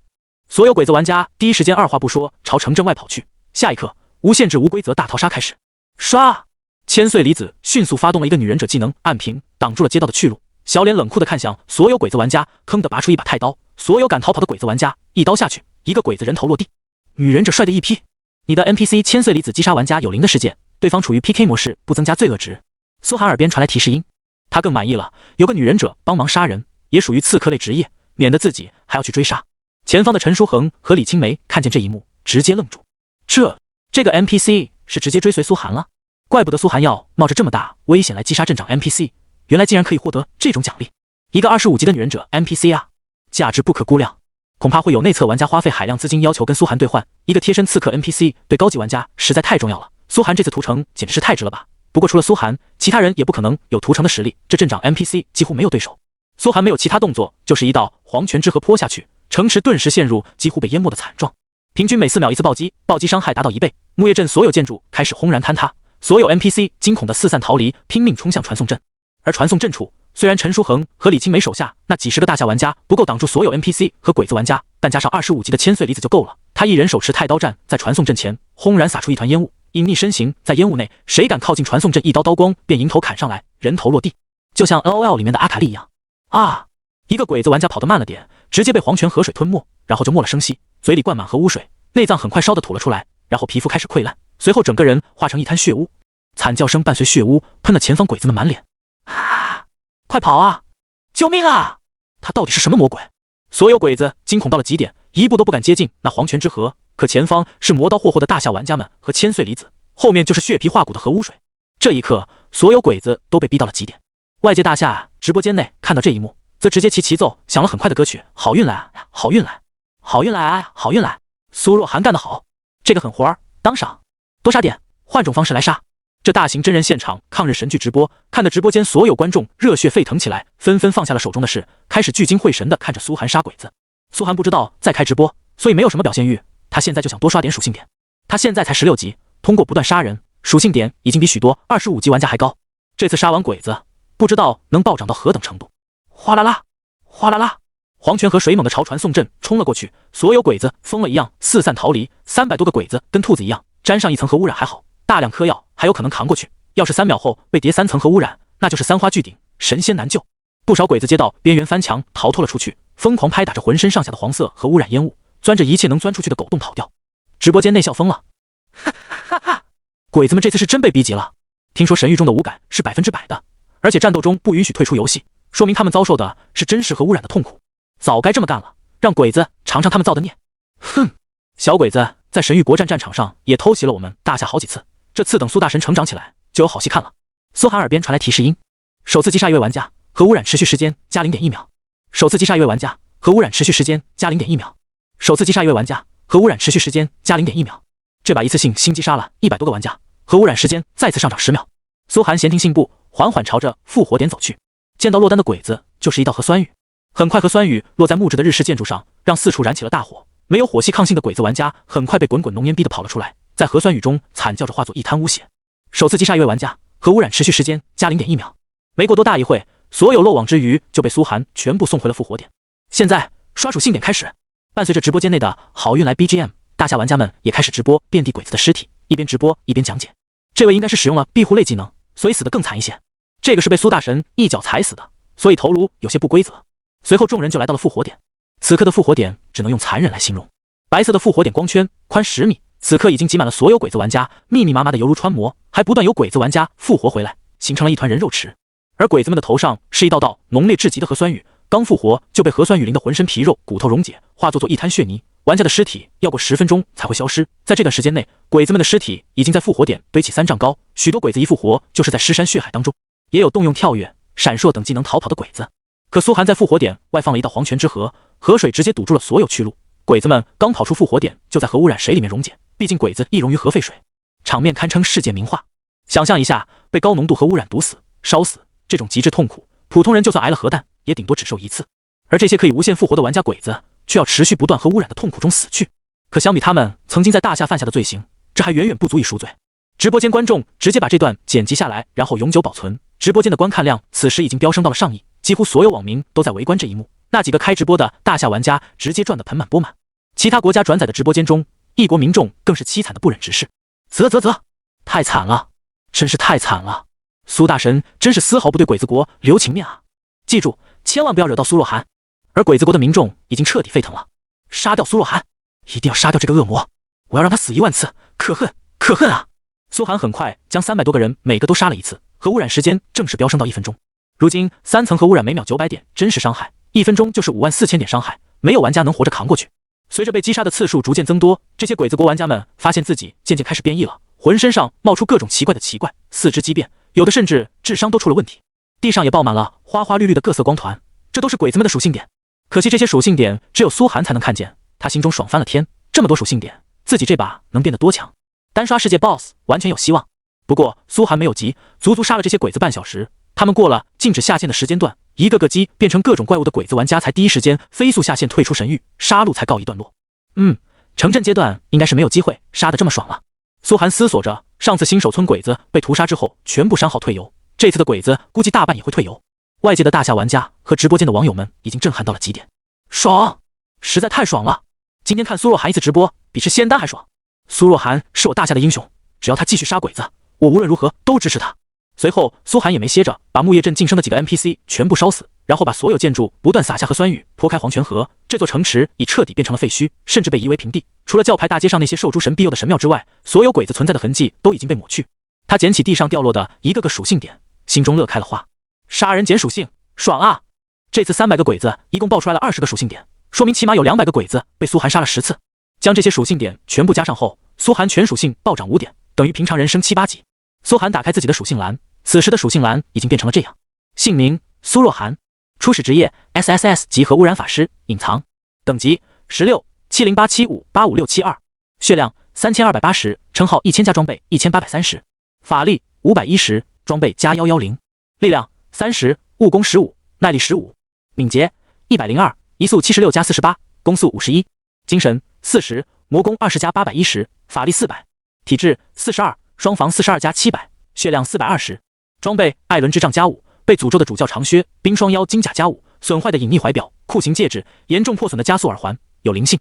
所有鬼子玩家第一时间二话不说朝城镇外跑去。下一刻，无限制无规则大逃杀开始。刷！千岁离子迅速发动了一个女忍者技能，暗屏挡住了街道的去路。小脸冷酷地看向所有鬼子玩家，吭地拔出一把太刀。所有敢逃跑的鬼子玩家一刀下去，一个鬼子人头落地。女忍者帅的一批。你的 NPC 千岁离子击杀玩家有0的事件，对方处于 PK 模式，不增加罪恶值。苏寒耳边传来提示音，他更满意了，有个女忍者帮忙杀人，也属于刺客类职业，免得自己还要去追杀。前方的陈书恒和李青梅看见这一幕，直接愣住。这个 NPC 是直接追随苏寒了，怪不得苏寒要冒着这么大危险来击杀镇长 NPC， 原来竟然可以获得这种奖励。一个25级的女忍者 NPC 啊，价值不可估量。恐怕会有内测玩家花费海量资金要求跟苏寒兑换一个贴身刺客 NPC， 对高级玩家实在太重要了。苏寒这次屠城简直是太值了吧！不过除了苏寒，其他人也不可能有屠城的实力，这镇长 NPC 几乎没有对手。苏寒没有其他动作，就是一道黄泉之河泼下去，城池顿时陷入几乎被淹没的惨状。平均每4秒一次暴击，暴击伤害达到1倍。木叶镇所有建筑开始轰然坍塌，所有 NPC 惊恐的四散逃离，拼命冲向传送阵。而传送阵处，虽然陈书恒和李青梅手下那几十个大夏玩家不够挡住所有 NPC 和鬼子玩家，但加上25级的千岁离子就够了。他一人手持太刀站在传送阵前，轰然撒出一团烟雾，隐匿身形在烟雾内，谁敢靠近传送阵，一刀刀光便迎头砍上来，人头落地，就像 LOL 里面的阿卡丽一样。啊！一个鬼子玩家跑得慢了点，直接被黄泉河水吞没，然后就没了声息，嘴里灌满核污水，内脏很快烧得吐了出来，然后皮肤开始溃烂，随后整个人化成一滩血污，惨叫声伴随血污喷了前方鬼子们满脸。啊！快跑啊！救命啊！他到底是什么魔鬼？所有鬼子惊恐到了极点，一步都不敢接近那黄泉之河。可前方是磨刀霍霍的大夏玩家们和千岁离子，后面就是血皮化骨的核污水。这一刻，所有鬼子都被逼到了极点。外界大夏直播间内看到这一幕，则直接齐奏响了很快的歌曲：好运来，好运来，好运来，好运来。苏若涵干得好，这个狠活儿当赏，多杀点，换种方式来杀。这大型真人现场抗日神剧直播，看得直播间所有观众热血沸腾起来，纷纷放下了手中的事，开始聚精会神地看着苏寒杀鬼子。苏寒不知道在开直播，所以没有什么表现欲，他现在就想多刷点属性点。他现在才16级，通过不断杀人，属性点已经比许多25级玩家还高。这次杀完鬼子，不知道能暴涨到何等程度。哗啦啦，哗啦啦，黄泉河水猛地朝传送阵冲了过去，所有鬼子疯了一样四散逃离。300多个鬼子跟兔子一样，沾上一层核污染还好，大量嗑药还有可能扛过去，要是3秒后被叠3层核污染，那就是3花聚顶，神仙难救。不少鬼子接到边缘翻墙逃脱了出去，疯狂拍打着浑身上下的黄色和污染烟雾，钻着一切能钻出去的狗洞跑掉。直播间内笑疯了，哈哈哈！鬼子们这次是真被逼急了。听说神域中的无感是100%的，而且战斗中不允许退出游戏，说明他们遭受的是真实核污染的痛苦。早该这么干了，让鬼子尝尝他们造的孽。哼，小鬼子在神域国战战场上也偷袭了我们大夏好几次，这次等苏大神成长起来就有好戏看了。苏寒耳边传来提示音，首次击杀一位玩家，核污染持续时间加 0.1 秒。首次击杀一位玩家，核污染持续时间加 0.1 秒。首次击杀一位玩家，核污染持续时间加 0.1 秒。这把一次性新击杀了100多个玩家，核污染时间再次上涨10秒。苏寒闲庭信步，缓缓朝着复活点走去。见到落单的鬼子，就是一道核酸雨。很快核酸雨落在木质的日式建筑上，让四处燃起了大火。没有火系抗性的鬼子玩家很快被滚滚浓烟逼得跑了出来，在核酸雨中惨叫着化作一滩污血。首次击杀一位玩家，核污染持续时间加 0.1 秒。没过多大一会，所有漏网之鱼就被苏寒全部送回了复活点。现在刷属性点开始，伴随着直播间内的好运来 BGM， 大夏玩家们也开始直播遍地鬼子的尸体，一边直播一边讲解。这位应该是使用了庇护类技能，所以死得更惨一些。这个是被苏大神一脚踩死的，所以头颅有些不规则。随后众人就来到了复活点，此刻的复活点只能用残忍来形容。白色的复活点光圈宽10米，此刻已经挤满了所有鬼子玩家，密密麻麻的犹如穿魔，还不断有鬼子玩家复活回来，形成了一团人肉池。而鬼子们的头上是一道道浓烈至极的核酸雨，刚复活就被核酸雨淋得浑身皮肉骨头溶解，化作一滩血泥，玩家的尸体要过10分钟才会消失。在这段时间内，鬼子们的尸体已经在复活点堆起3丈高，许多鬼子一复活就是在尸山血海当中，也有动用跳跃、闪烁等技能逃跑的鬼子。可苏寒在复活点外放了一道黄泉之河，河水直接堵住了所有去路。鬼子们刚跑出复活点，就在核污染水里面溶解，毕竟鬼子易溶于核废水，场面堪称世界名画。想象一下，被高浓度核污染毒死、烧死，这种极致痛苦，普通人就算挨了核弹，也顶多只受1次。而这些可以无限复活的玩家鬼子，却要持续不断核污染的痛苦中死去。可相比他们曾经在大夏犯下的罪行，这还远远不足以赎罪。直播间观众直接把这段剪辑下来，然后永久保存。直播间的观看量此时已经飙升到了上亿，几乎所有网民都在围观这一幕。那几个开直播的大夏玩家直接赚得盆满钵满。其他国家转载的直播间中，异国民众更是凄惨的不忍直视。太惨了，真是太惨了！苏大神真是丝毫不对鬼子国留情面啊！记住，千万不要惹到苏若涵。而鬼子国的民众已经彻底沸腾了，杀掉苏若涵，一定要杀掉这个恶魔，我要让他死1万次，可恨可恨啊！苏寒很快将300多个人每个都杀了一次，核污染时间正式飙升到1分钟。如今3层核污染每秒900点真实伤害，1分钟就是54000点伤害，没有玩家能活着扛过去。随着被击杀的次数逐渐增多，这些鬼子国玩家们发现自己渐渐开始变异了，浑身上冒出各种奇怪的奇怪，四肢畸变，有的甚至智商都出了问题。地上也爆满了花花绿绿的各色光团，这都是鬼子们的属性点。可惜这些属性点只有苏寒才能看见，他心中爽翻了天，这么多属性点，自己这把能变得多强？单刷世界 BOSS 完全有希望。不过苏寒没有急，足足杀了这些鬼子半小时，他们过了禁止下线的时间段，一个个鸡变成各种怪物的鬼子玩家才第一时间飞速下线退出神域，杀戮才告一段落。城镇阶段应该是没有机会杀得这么爽了。苏寒思索着，上次新手村鬼子被屠杀之后全部删号退游，这次的鬼子估计大半也会退游。外界的大夏玩家和直播间的网友们已经震撼到了极点，爽，实在太爽了！今天看苏若涵一次直播比吃仙丹还爽。苏若涵是我大夏的英雄，只要他继续杀鬼子，我无论如何都支持他。随后苏寒也没歇着，把木叶镇晋升的几个 NPC 全部烧死，然后把所有建筑不断撒下核酸雨，泼开黄泉河，这座城池已彻底变成了废墟，甚至被夷为平地。除了教牌大街上那些兽诸神庇佑的神庙之外，所有鬼子存在的痕迹都已经被抹去。他捡起地上掉落的一个个属性点，心中乐开了花。杀人捡属性，爽啊！这次300个鬼子一共爆出来了20个属性点，说明起码有200个鬼子被苏寒杀了10次。将这些属性点全部加上后，苏寒全属性暴涨5点，等于平常人升7、8级。苏寒打开自己的属性栏，此时的属性栏已经变成了这样：姓名苏若涵，初始职业 SSS 级核污染法师，隐藏，等级16 7087585672，血量3280，称号1000加装备1830，法力510，装备加110，力量30，物攻15，耐力15，敏捷102，移速76加48，攻速51，精神40，魔攻20加810，法力400，体质42，双防42加700，血量420，装备艾伦之杖加5，被诅咒的主教长靴，冰霜腰金甲加5，损坏的隐匿怀表，酷刑戒指，严重破损的加速耳环，有灵性，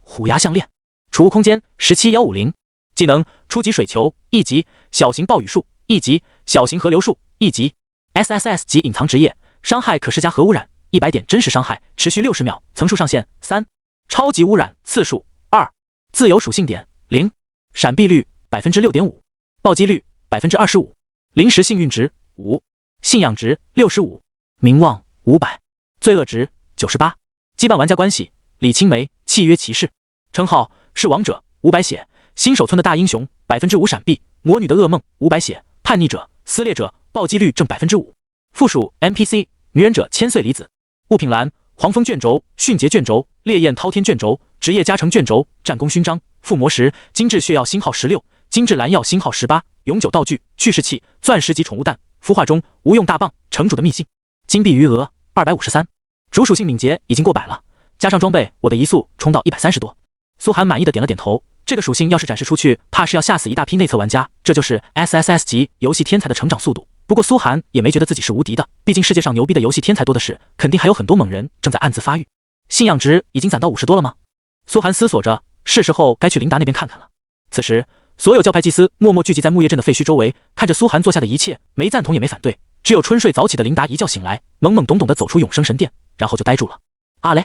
虎牙项链，储物空间17150，技能初级水球1级，小型暴雨术1级，小型河流术1级。SSS 级隐藏职业，伤害可施加核污染100点真实伤害，持续60秒，层数上限3，超级污染次数2，自由属性点0，闪避率6.5%，暴击率25%，临时幸运值5，信仰值65，名望500，罪恶值98。羁绊玩家关系：李青梅，契约骑士，称号是王者500血，新手村的大英雄5%闪避，魔女的噩梦500血，叛逆者，撕裂者，暴击率正5%。附属 NPC 女忍者千岁离子。物品栏：黄蜂卷轴、迅捷卷轴、烈焰滔天卷轴、职业加成卷轴、战功勋章、附魔石、精致血药星号16、精致蓝药星号18、永久道具、去世器、钻石级宠物蛋、孵化中无用大棒、城主的秘信、金币余额253。主属性敏捷已经过100了，加上装备，我的移速冲到130多。苏寒满意的点了点头，这个属性要是展示出去，怕是要吓死一大批内测玩家。这就是 SSS 级游戏天才的成长速度。不过苏寒也没觉得自己是无敌的，毕竟世界上牛逼的游戏天才多的是，肯定还有很多猛人正在暗自发育。信仰值已经攒到50多了吗？苏寒思索着，是时候该去琳达那边看看了。此时，所有教派祭司默默聚集在木叶镇的废墟周围，看着苏寒做下的一切，没赞同也没反对。只有春睡早起的琳达一觉醒来，懵懵懂懂地走出永生神殿，然后就呆住了。阿雷，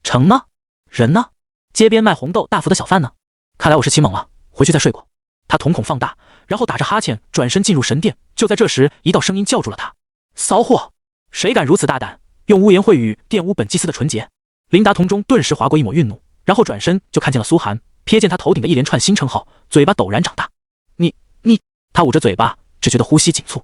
城呢？人呢？街边卖红豆大福的小贩呢？看来我是起猛了，回去再睡过。他瞳孔放大，然后打着哈欠转身进入神殿。就在这时，一道声音叫住了他：骚货！谁敢如此大胆，用污言秽语玷污本祭司的纯洁？琳达瞳中顿时划过一抹愠怒，然后转身就看见了苏寒，瞥见他头顶的一连串新称号，嘴巴陡然长大。你，他捂着嘴巴，只觉得呼吸紧促。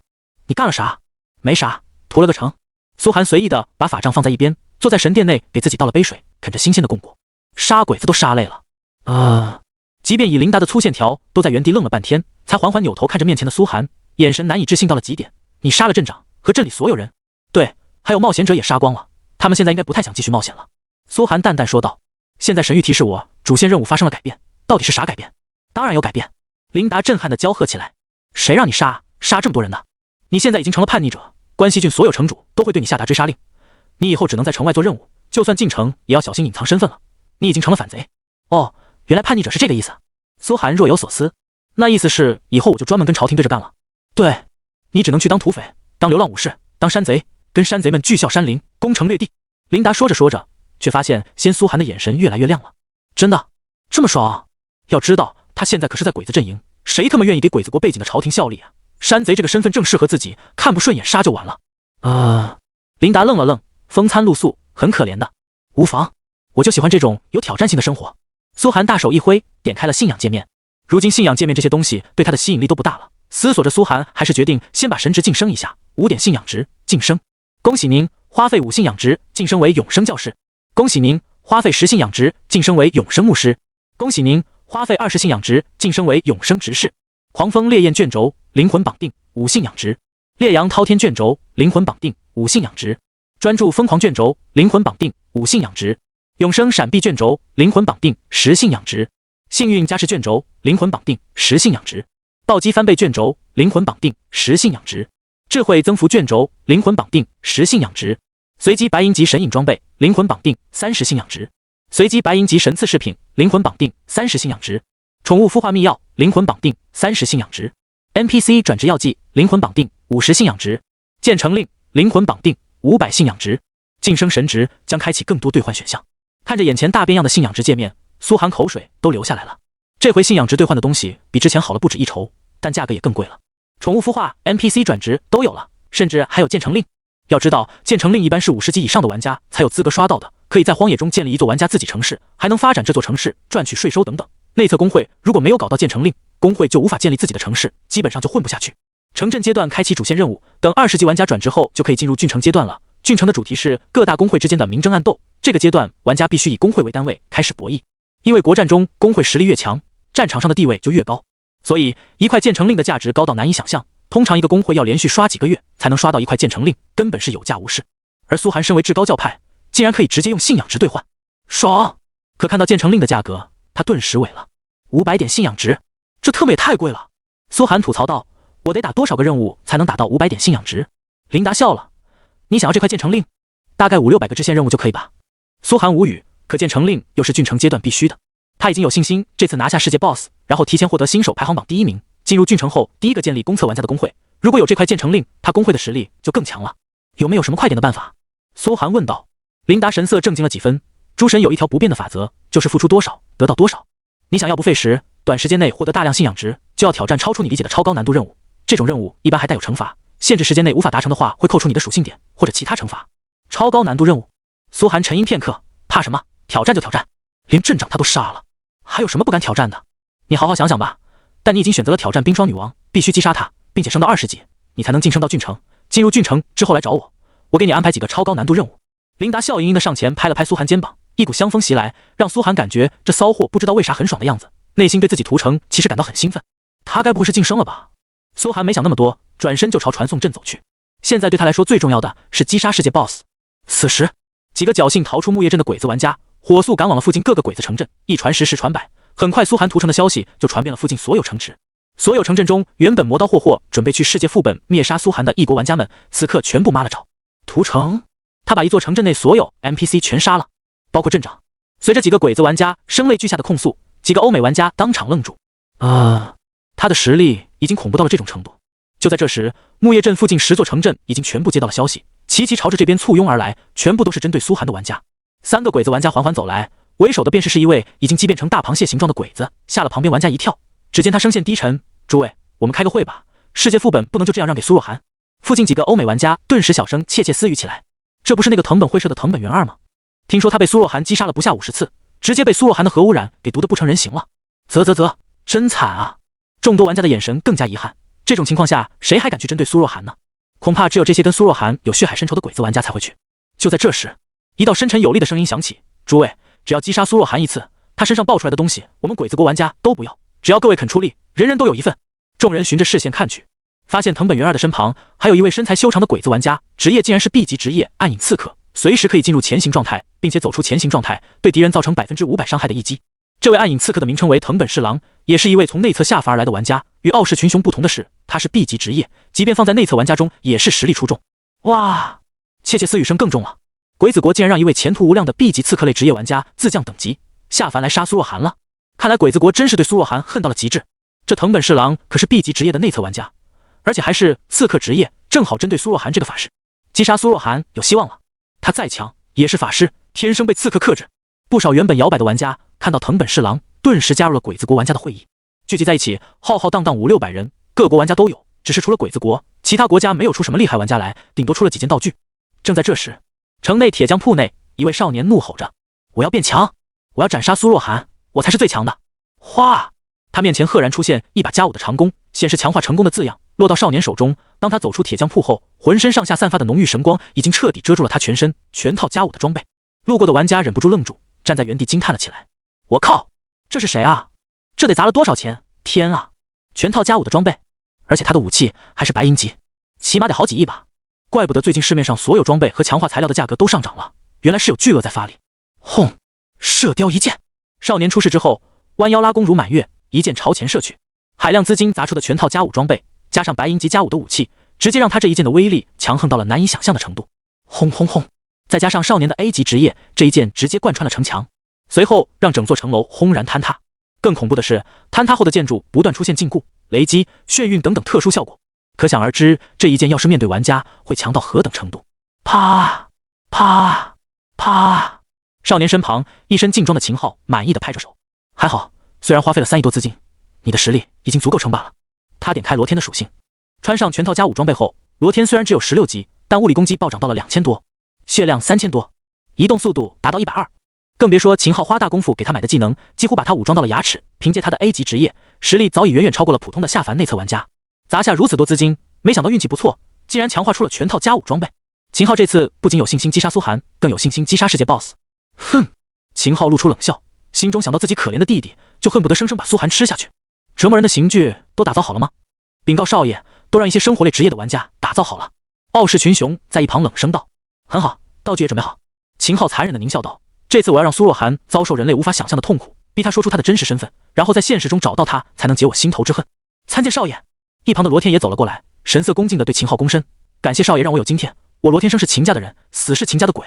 你干了啥？没啥，屠了个城。苏寒随意的把法杖放在一边，坐在神殿内给自己倒了杯水，啃着新鲜的贡果。杀鬼子都杀累了。即便以琳达的粗线条，都在原地愣了半天，才缓缓扭头看着面前的苏寒，眼神难以置信到了极点。你杀了镇长和镇里所有人？对，还有冒险者也杀光了，他们现在应该不太想继续冒险了。苏寒淡淡说道。现在神域提示我，主线任务发生了改变，到底是啥改变？当然有改变。琳达震撼的交喝起来。谁让你杀这么多人的？你现在已经成了叛逆者，关西郡所有城主都会对你下达追杀令，你以后只能在城外做任务，就算进城也要小心隐藏身份了。你已经成了反贼。哦，原来叛逆者是这个意思。苏寒若有所思。那意思是以后我就专门跟朝廷对着干了？对，你只能去当土匪，当流浪武士，当山贼，跟山贼们巨啸山林，攻城略地。琳达说着说着，却发现苏寒的眼神越来越亮了。真的这么爽？要知道他现在可是在鬼子阵营，谁他妈愿意给鬼子国背景的朝廷效力啊？山贼这个身份正适合自己，看不顺眼杀就完了。琳达愣了愣，风餐露宿，很可怜的。无妨，我就喜欢这种有挑战性的生活。苏寒大手一挥，点开了信仰界面。如今信仰界面这些东西对他的吸引力都不大了，思索着苏寒还是决定先把神值晋升一下，5点信仰值晋升。恭喜您，花费5信仰值晋升为永生教士。恭喜您，花费10信仰值晋升为永生牧师。恭喜您，花费20信仰值晋升为永生执事。狂风烈焰卷轴灵魂绑定5信仰值。烈阳滔天卷轴灵魂绑定5信仰值。专注疯狂卷轴灵魂绑定5信仰值。永生闪避卷轴灵魂绑定10信仰值。幸运加持卷轴灵魂绑定10信仰值。暴击翻倍卷轴灵魂绑定10信仰值。智慧增幅卷轴灵魂绑定10信仰值。随机白银级神隐装备灵魂绑定30信仰值。随机白银级神赐饰品灵魂绑定30信仰值。宠物孵化秘药灵魂绑定30信仰值。NPC 转职药剂灵魂绑定50信仰值。建成令灵魂绑定500信仰值。晋升神值将开启更多兑换选项。看着眼前大变样的信仰值界面，苏寒口水都流下来了。这回信仰值兑换的东西比之前好了不止一筹，但价格也更贵了。宠物孵化 NPC 转职都有了，甚至还有建成令。要知道建成令一般是50级以上的玩家才有资格刷到的，可以在荒野中建立一座玩家自己城市，还能发展这座城市，赚取税收等等。内测工会如果没有搞到建成令，工会就无法建立自己的城市，基本上就混不下去。城镇阶段开启主线任务，等20级玩家转职后就可以进入郡城阶段了。郡城的主题是各大工会之间的明争暗斗，这个阶段玩家必须以工会为单位开始博弈，因为国战中工会实力越强，战场上的地位就越高，所以一块建成令的价值高到难以想象。通常一个工会要连续刷几个月才能刷到一块建成令，根本是有价无市。而苏寒身为至高教派，竟然可以直接用信仰值兑换，爽！可看到建成令的价格，他顿时萎了。500点信仰值，这特么也太贵了。苏寒吐槽道：“我得打多少个任务才能打到500点信仰值？”琳达笑了：“你想要这块建成令？大概500-600个支线任务就可以吧。”苏寒无语，可建成令又是郡城阶段必须的。他已经有信心这次拿下世界 BOSS， 然后提前获得新手排行榜第1名，进入郡城后第一个建立公测玩家的工会。如果有这块建成令，他工会的实力就更强了。有没有什么快点的办法？苏寒问道。琳达神色正经了几分。诸神有一条不变的法则，就是付出多少得到多少。你想要不费时，短时间内获得大量信仰值，就要挑战超出你理解的超高难度任务。这种任务一般还带有惩罚，限制时间内无法达成的话，会扣除你的属性点或者其他惩罚。超高难度任务。苏寒沉吟片刻，怕什么？挑战就挑战。连镇长他都杀了，还有什么不敢挑战的？你好好想想吧。但你已经选择了挑战冰霜女王，必须击杀她，并且升到20级，你才能晋升到郡城。进入郡城之后来找我，我给你安排几个超高难度任务。琳达笑盈盈的上前拍了拍苏寒肩膀，一股香风袭来，让苏寒感觉这骚货不知道为啥很爽的样子，内心对自己屠城其实感到很兴奋。他该不会是晋升了吧？苏寒没想那么多，转身就朝传送阵走去。现在对他来说最重要的是击杀世界 BOSS。此时，几个侥幸逃出木叶镇的鬼子玩家火速赶往了附近各个鬼子城镇，一传十，十传百，很快苏寒屠城的消息就传遍了附近所有城池。所有城镇中原本磨刀霍霍准备去世界副本灭杀苏寒的异国玩家们，此刻全部抹了招。屠城，他把一座城镇内所有 NPC 全杀了，包括镇长。随着几个鬼子玩家声泪俱下的控诉，几个欧美玩家当场愣住。他的实力已经恐怖到了这种程度。就在这时，木叶镇附近10座城镇已经全部接到了消息，齐齐朝着这边簇拥而来，全部都是针对苏寒的玩家。3个鬼子玩家缓缓走来，为首的便是一位已经畸变成大螃蟹形状的鬼子，吓了旁边玩家一跳。只见他声线低沉：“诸位，我们开个会吧，世界副本不能就这样让给苏若涵。”附近几个欧美玩家顿时小声窃窃私语起来：“这不是那个藤本会社的藤本元二吗？听说他被苏若涵击杀了不下50次，直接被苏若涵的核污染给毒得不成人形了。啧，真惨啊！众多玩家的眼神更加遗憾。这种情况下，谁还敢去针对苏若涵呢？恐怕只有这些跟苏若涵有血海深仇的鬼子玩家才会去。就在这时，一道深沉有力的声音响起：“诸位，只要击杀苏若涵一次，他身上爆出来的东西，我们鬼子国玩家都不要。只要各位肯出力，人人都有一份。”众人循着视线看去，发现藤本元二的身旁还有一位身材修长的鬼子玩家，职业竟然是 B 级职业暗影刺客，随时可以进入前行状态，并且走出前行状态，对敌人造成500%伤害的一击。这位暗影刺客的名称为藤本侍郎，也是一位从内侧下凡而来的玩家。与傲视群雄不同的是，他是 B 级职业，即便放在内侧玩家中也是实力出众。哇！窃窃私语声更重了，鬼子国竟然让一位前途无量的 B 级刺客类职业玩家自降等级下凡来杀苏若涵了。看来鬼子国真是对苏若涵恨到了极致。这藤本侍郎可是 B 级职业的内侧玩家，而且还是刺客职业，正好针对苏若涵这个法师。击杀苏若涵有希望了，他再强也是法师，天生被刺客克制。不少原本摇摆的玩家看到藤本侍郎，顿时加入了鬼子国玩家的会议，聚集在一起，浩浩荡荡500-600人，各国玩家都有，只是除了鬼子国，其他国家没有出什么厉害玩家来，顶多出了几件道具。正在这时，城内铁匠铺内，一位少年怒吼着：“我要变强，我要斩杀苏若涵，我才是最强的！”哗！他面前赫然出现一把加5的长弓，显示强化成功的字样，落到少年手中。当他走出铁匠铺后，浑身上下散发的浓郁神光已经彻底遮住了他全身，全套加5的装备。路过的玩家忍不住愣住，站在原地惊叹了起来：“我靠，这是谁啊？这得砸了多少钱？天啊！全套加5的装备，而且他的武器还是白银级，起码得好几亿吧？怪不得最近市面上所有装备和强化材料的价格都上涨了，原来是有巨额在发力。”轰！射雕一剑。少年出世之后，弯腰拉弓如满月，一剑朝前射去。海量资金砸出的全套加5装备，加上白银级加5的武器，直接让他这一剑的威力强横到了难以想象的程度。轰轰轰！再加上少年的 A 级职业，这一剑直接贯穿了城墙，随后让整座城楼轰然坍塌。更恐怖的是，坍塌后的建筑不断出现禁锢、雷击、眩晕等等特殊效果，可想而知，这一剑要是面对玩家，会强到何等程度。啪啪啪！少年身旁一身劲装的秦昊满意的拍着手，还好，虽然花费了3亿多资金，你的实力已经足够称霸了。他点开罗天的属性，穿上全套加5装备后，罗天虽然只有16级，但物理攻击暴涨到了2000多，血量3000多，移动速度达到120。更别说秦昊花大功夫给他买的技能，几乎把他武装到了牙齿。凭借他的 A 级职业，实力早已远远超过了普通的下凡内测玩家。砸下如此多资金，没想到运气不错，竟然强化出了全套加5装备。秦昊这次不仅有信心击杀苏寒，更有信心击杀世界 BOSS。哼！秦昊露出冷笑，心中想到自己可怜的弟弟，就恨不得生生把苏寒吃下去。折磨人的刑具都打造好了吗？禀告少爷，都让一些生活类职业的玩家打造好了。傲视群雄在一旁冷声道：“很好，道具也准备好。”秦昊残忍的狞笑道：“这次我要让苏若涵遭受人类无法想象的痛苦，逼他说出他的真实身份，然后在现实中找到他，才能解我心头之恨。”参见少爷。一旁的罗天也走了过来，神色恭敬地对秦昊躬身：“感谢少爷让我有今天，我罗天生是秦家的人，死是秦家的鬼。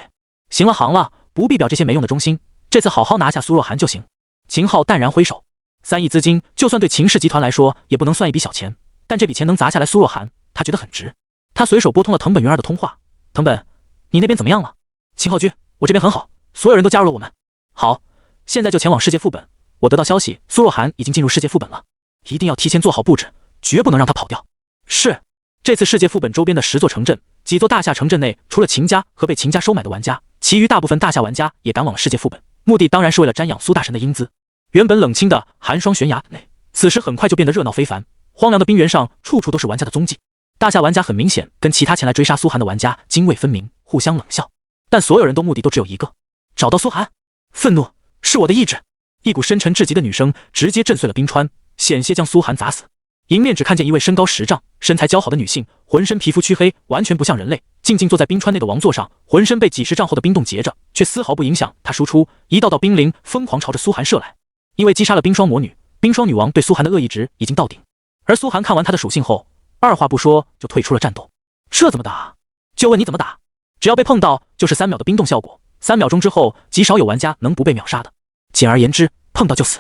行了，不必表这些没用的忠心，这次好好拿下苏若涵就行。”秦昊淡然挥手，3亿资金就算对秦氏集团来说也不能算一笔小钱，但这笔钱能砸下来苏若涵，他觉得很值。他随手拨通了藤本元二的通话：“藤本，你那边怎么样了？”秦昊君，我这边很好，所有人都加入了我们。好，现在就前往世界副本。我得到消息，苏若涵已经进入世界副本了，一定要提前做好布置，绝不能让他跑掉。是。这次世界副本周边的10座城镇，几座大夏城镇内，除了秦家和被秦家收买的玩家，其余大部分大夏玩家也赶往了世界副本，目的当然是为了瞻仰苏大神的英姿。原本冷清的寒霜悬崖内，此时很快就变得热闹非凡。荒凉的冰原上，处处都是玩家的踪迹。大夏玩家很明显跟其他前来追杀苏寒的玩家泾渭分明，互相冷笑。但所有人都目的都只有一个，找到苏寒。愤怒是我的意志。一股深沉至极的女声直接震碎了冰川，险些将苏寒砸死。迎面只看见一位身高10丈、身材姣好的女性，浑身皮肤黢黑，完全不像人类，静静坐在冰川内的王座上，浑身被几十丈厚的冰冻结着，却丝毫不影响她输出。一道道冰凌疯狂朝着苏寒射来。因为击杀了冰霜魔女，冰霜女王对苏寒的恶意值已经到顶，而苏寒看完她的属性后，二话不说就退出了战斗。这怎么打？就问你怎么打？只要被碰到就是3秒的冰冻效果，3秒钟之后极少有玩家能不被秒杀的。简而言之，碰到就死。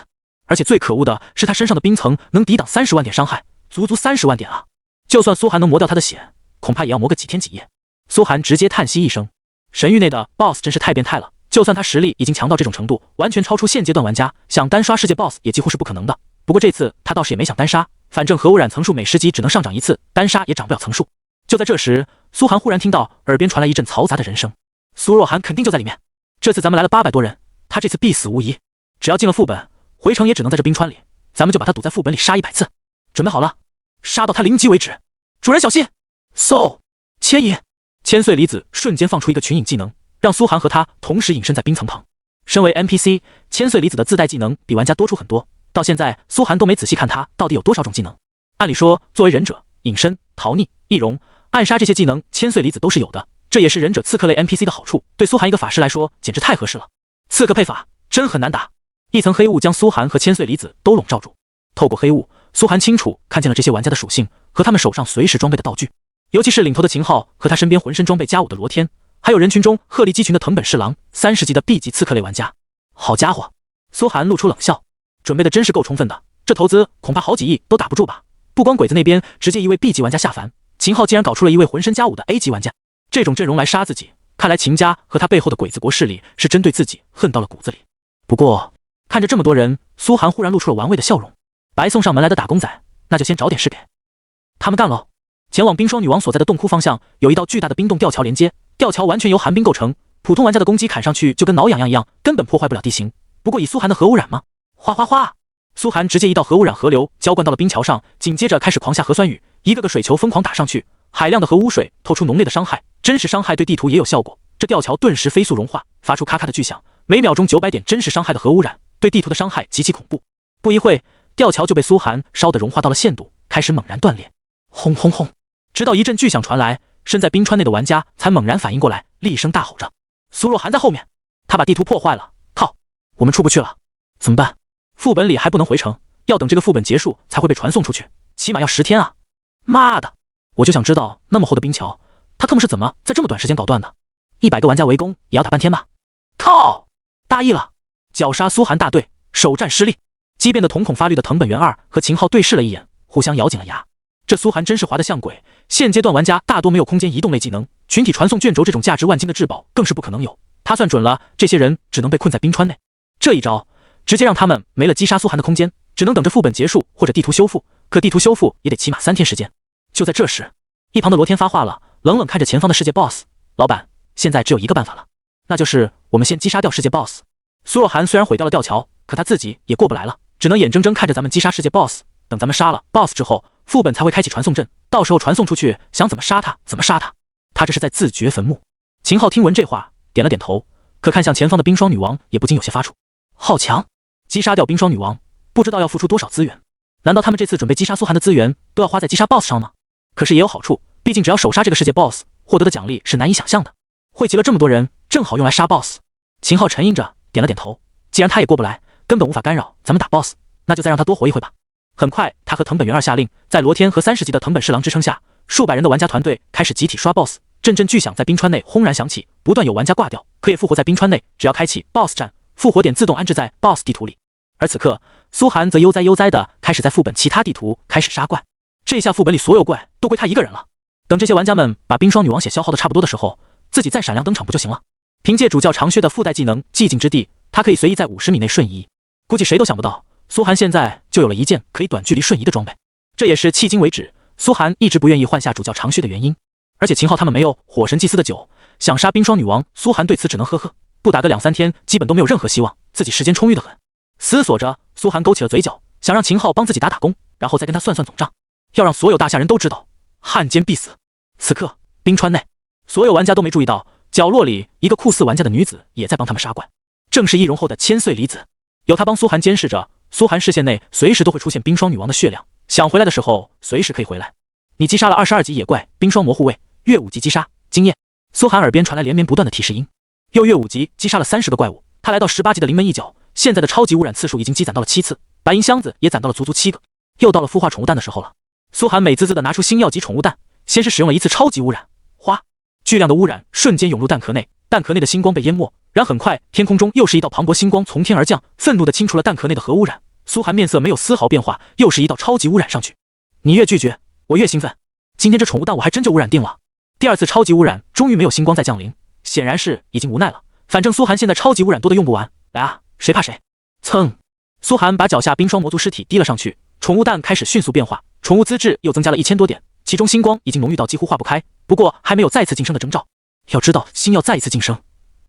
而且最可恶的是他身上的冰层能抵挡30万点伤害，足30万点啊！就算苏寒能磨掉他的血，恐怕也要磨个几天几夜。苏寒直接叹息一声，神域内的 BOSS 真是太变态了，就算他实力已经强到这种程度，完全超出现阶段玩家，想单刷世界 BOSS 也几乎是不可能的。不过这次他倒是也没想单杀，反正核污染层数每10级只能上涨1次，单杀也涨不了层数。就在这时，苏寒忽然听到耳边传来一阵嘈杂的人声，苏若涵肯定就在里面。这次咱们来了800多人，他这次必死无疑。只要进了副本，回城也只能在这冰川里，咱们就把他堵在副本里杀100次。准备好了，杀到他零级为止。主人小心！嗖，牵引，千岁离子瞬间放出一个群引技能，让苏寒和他同时隐身在冰层旁。身为 NPC， 千岁离子的自带技能比玩家多出很多。到现在，苏寒都没仔细看他到底有多少种技能。按理说，作为忍者，隐身、逃匿、易容、暗杀这些技能，千岁离子都是有的。这也是忍者刺客类 NPC 的好处，对苏寒一个法师来说，简直太合适了。刺客配法真很难打，一层黑雾将苏寒和千岁离子都笼罩住。透过黑雾，苏寒清楚看见了这些玩家的属性和他们手上随时装备的道具，尤其是领头的秦昊和他身边浑身装备加5的罗天，还有人群中鹤立鸡群的藤本侍郎，30级的 B 级刺客类玩家。好家伙，苏寒露出冷笑，准备的真是够充分的，这投资恐怕好几亿都打不住吧。不光鬼子那边直接一位 B 级玩家下凡，秦昊竟然搞出了一位浑身加5的 A 级玩家，这种阵容来杀自己，看来秦家和他背后的鬼子国势力是针对自己恨到了骨子里。不过看着这么多人，苏寒忽然露出了玩味的笑容。白送上门来的打工仔，那就先找点事给他们干喽。前往冰霜女王所在的洞窟方向有一道巨大的冰洞吊桥连接，吊桥完全由寒冰构成，普通玩家的攻击砍上去就跟挠痒痒一样，根本破坏不了地形。不过以苏寒的核污染吗？哗哗哗，苏寒直接一道核污染河流浇灌到了冰桥上，紧接着开始狂下核酸雨，一个个水球疯狂打上去，海量的核污水透出浓烈的伤害，真实伤害对地图也有效果。这吊桥顿时飞速融化，发出咔咔的巨响，每秒钟900点真实伤害的核污染对地图的伤害极其恐怖。不一会，吊桥就被苏寒烧得融化到了限度，开始猛然断裂。轰轰轰！直到一阵巨响传来，身在冰川内的玩家才猛然反应过来，厉声大吼着：“苏若涵在后面！他把地图破坏了！靠，我们出不去了，怎么办？副本里还不能回城，要等这个副本结束才会被传送出去，起码要10天啊！妈的，我就想知道那么厚的冰桥，他特么是怎么在这么短时间搞断的？100个玩家围攻也要打半天吧？靠，大意了！绞杀苏寒大队，首战失利。”激变的瞳孔发绿的藤本元二和秦昊对视了一眼，互相咬紧了牙。这苏寒真是滑得像鬼，现阶段玩家大多没有空间移动类技能，群体传送卷轴这种价值万金的至宝更是不可能有。他算准了，这些人只能被困在冰川内。这一招直接让他们没了击杀苏寒的空间，只能等着副本结束或者地图修复。可地图修复也得起码3天时间。就在这时，一旁的罗天发话了，冷冷看着前方的世界 BOSS：“ 老板，现在只有一个办法了，那就是我们先击杀掉世界 BOSS。苏若涵虽然毁掉了吊桥，可他自己也过不来了。只能眼睁睁看着咱们击杀世界 BOSS， 等咱们杀了 BOSS 之后，副本才会开启传送阵，到时候传送出去，想怎么杀他怎么杀他。他这是在自掘坟墓。”秦昊听闻这话，点了点头，可看向前方的冰霜女王，也不禁有些发怵。好强！击杀掉冰霜女王，不知道要付出多少资源？难道他们这次准备击杀苏寒的资源都要花在击杀 BOSS 上吗？可是也有好处，毕竟只要手杀这个世界 BOSS， 获得的奖励是难以想象的。汇集了这么多人，正好用来杀 BOSS。秦昊沉吟着，点了点头。既然他也过不来，根本无法干扰咱们打 BOSS， 那就再让他多活一会吧。很快，他和藤本元二下令，在罗天和30级的藤本侍郎支撑下，数百人的玩家团队开始集体刷 BOSS。阵阵巨响在冰川内轰然响起，不断有玩家挂掉，可也复活在冰川内。只要开启 BOSS 战，复活点自动安置在 BOSS 地图里。而此刻，苏寒则悠哉的开始在副本其他地图开始杀怪。这下副本里所有怪都归他一个人了。等这些玩家们把冰霜女王血消耗的差不多的时候，自己再闪亮登场不就行了？凭借主教长靴的附带技能寂静之地，他可以随意在50米内瞬移。估计谁都想不到，苏寒现在就有了一件可以短距离瞬移的装备。这也是迄今为止苏寒一直不愿意换下主教长靴的原因。而且秦昊他们没有火神祭司的酒，想杀冰霜女王，苏寒对此只能呵呵，不打个2-3天基本都没有任何希望，自己时间充裕的很。思索着，苏寒勾起了嘴角，想让秦昊帮自己打工，然后再跟他算总账，要让所有大夏人都知道汉奸必死。此刻冰川内所有玩家都没注意到，角落里一个酷似玩家的女子也在帮他们杀怪，正是易容后的千岁离子。有他帮苏寒监视着，苏寒视线内随时都会出现冰霜女王的血量，想回来的时候随时可以回来。你击杀了22级野怪冰霜魔护卫，越5级击杀经验。苏寒耳边传来连绵不断的提示音。又越5级击杀了30个怪物，他来到18级的临门一脚，现在的超级污染次数已经积攒到了7次，白银箱子也攒到了足足7个。又到了孵化宠物蛋的时候了。苏寒美滋滋的拿出星耀级宠物蛋，先是使用了一次超级污染，哗，巨量的污染瞬间涌入蛋壳内，蛋壳内的星光被淹没，然很快天空中又是一道磅礴星光从天而降，愤怒的清除了蛋壳内的核污染。苏寒面色没有丝毫变化，又是一道超级污染上去。你越拒绝我越兴奋，今天这宠物蛋我还真就污染定了。第2次超级污染终于没有星光再降临，显然是已经无奈了，反正苏寒现在超级污染多的用不完，来啊，谁怕谁。噌，苏寒把脚下冰霜魔族尸体滴了上去，宠物蛋开始迅速变化，宠物资质又增加了1000多点，其中星光已经浓郁到几乎化不开，不过还没有再次晋升的征兆。要知道星耀再一次晋升，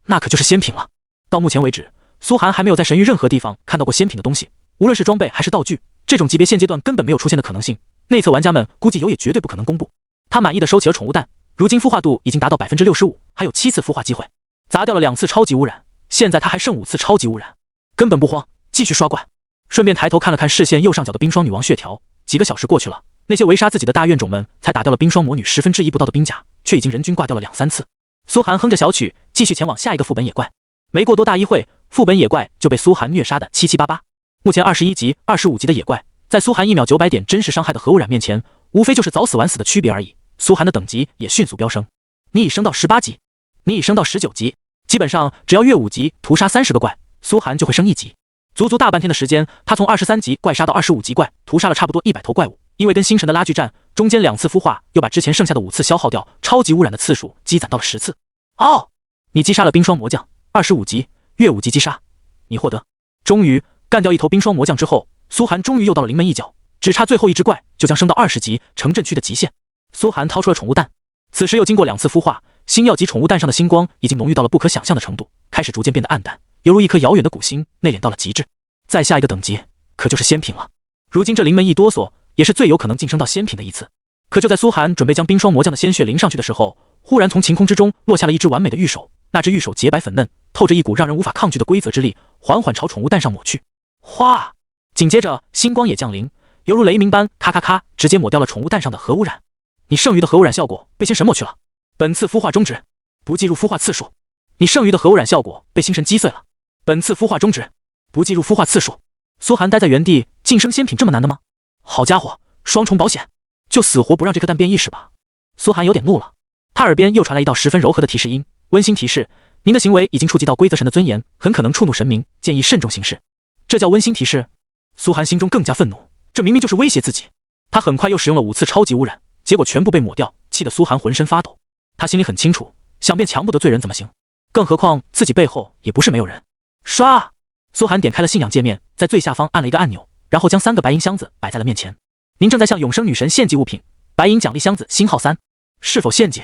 那可就是仙品了。到目前为止，苏寒还没有在神域任何地方看到过仙品的东西，无论是装备还是道具，这种级别现阶段根本没有出现的可能性。内测玩家们估计有也绝对不可能公布。他满意的收起了宠物蛋，如今孵化度已经达到 65%， 还有7次孵化机会，砸掉了2次超级污染，现在他还剩5次超级污染，根本不慌，继续刷怪。顺便抬头看了看视线右上角的冰霜女王血条，几个小时过去了，那些围杀自己的大怨种们才打掉了冰霜魔女1/10不到的兵甲，却已经人均挂掉了2-3次。苏寒哼着小曲，继续前往下一个副本野怪。没过多大一会，副本野怪就被苏寒虐杀的七七八八。目前21级、25级的野怪，在苏寒1秒900点真实伤害的核污染面前，无非就是早死晚死的区别而已。苏寒的等级也迅速飙升，你已升到18级，你已升到19级，基本上只要越5级屠杀30个怪，苏寒就会升1级。足足大半天的时间，他从23级怪杀到25级怪，屠杀了差不多100头怪物。因为跟星神的拉锯战，中间2次孵化又把之前剩下的5次消耗掉，超级污染的次数积攒到了10次。哦，你击杀了冰霜魔将，25级，越5级击杀，你获得。终于干掉一头冰霜魔将之后，苏寒终于又到了临门一脚，只差最后一只怪就将升到20级，城镇区的极限。苏寒掏出了宠物蛋，此时又经过2次孵化，星耀级宠物蛋上的星光已经浓郁到了不可想象的程度，开始逐渐变得暗淡，犹如一颗遥远的古星，内敛到了极致。再下一个等级，可就是仙品了。如今这临门一哆嗦，也是最有可能晋升到仙品的一次。可就在苏寒准备将冰霜魔将的鲜血淋上去的时候，忽然从晴空之中落下了一只完美的玉手，那只玉手洁白粉嫩，透着一股让人无法抗拒的规则之力，缓缓朝宠物蛋上抹去。哗！紧接着星光也降临，犹如雷鸣般咔咔咔，直接抹掉了宠物蛋上的核污染。你剩余的核污染效果被仙神抹去了，本次孵化终止，不计入孵化次数。你剩余的核污染效果被星神击碎了，本次孵化终止，不计入孵化次数。苏寒呆在原地，晋升仙品这么难的吗？好家伙，双重保险，就死活不让这颗蛋变异是吧？苏寒有点怒了，他耳边又传来一道十分柔和的提示音，温馨提示，您的行为已经触及到规则神的尊严，很可能触怒神明，建议慎重行事。这叫温馨提示？苏寒心中更加愤怒，这明明就是威胁自己。他很快又使用了5次超级污染，结果全部被抹掉，气得苏寒浑身发抖。他心里很清楚，想变强不得罪人怎么行？更何况自己背后也不是没有人。刷！苏寒点开了信仰界面，在最下方按了一个按钮，然后将3个白银箱子摆在了面前。您正在向永生女神献祭物品，白银奖励箱子星号3，是否献祭？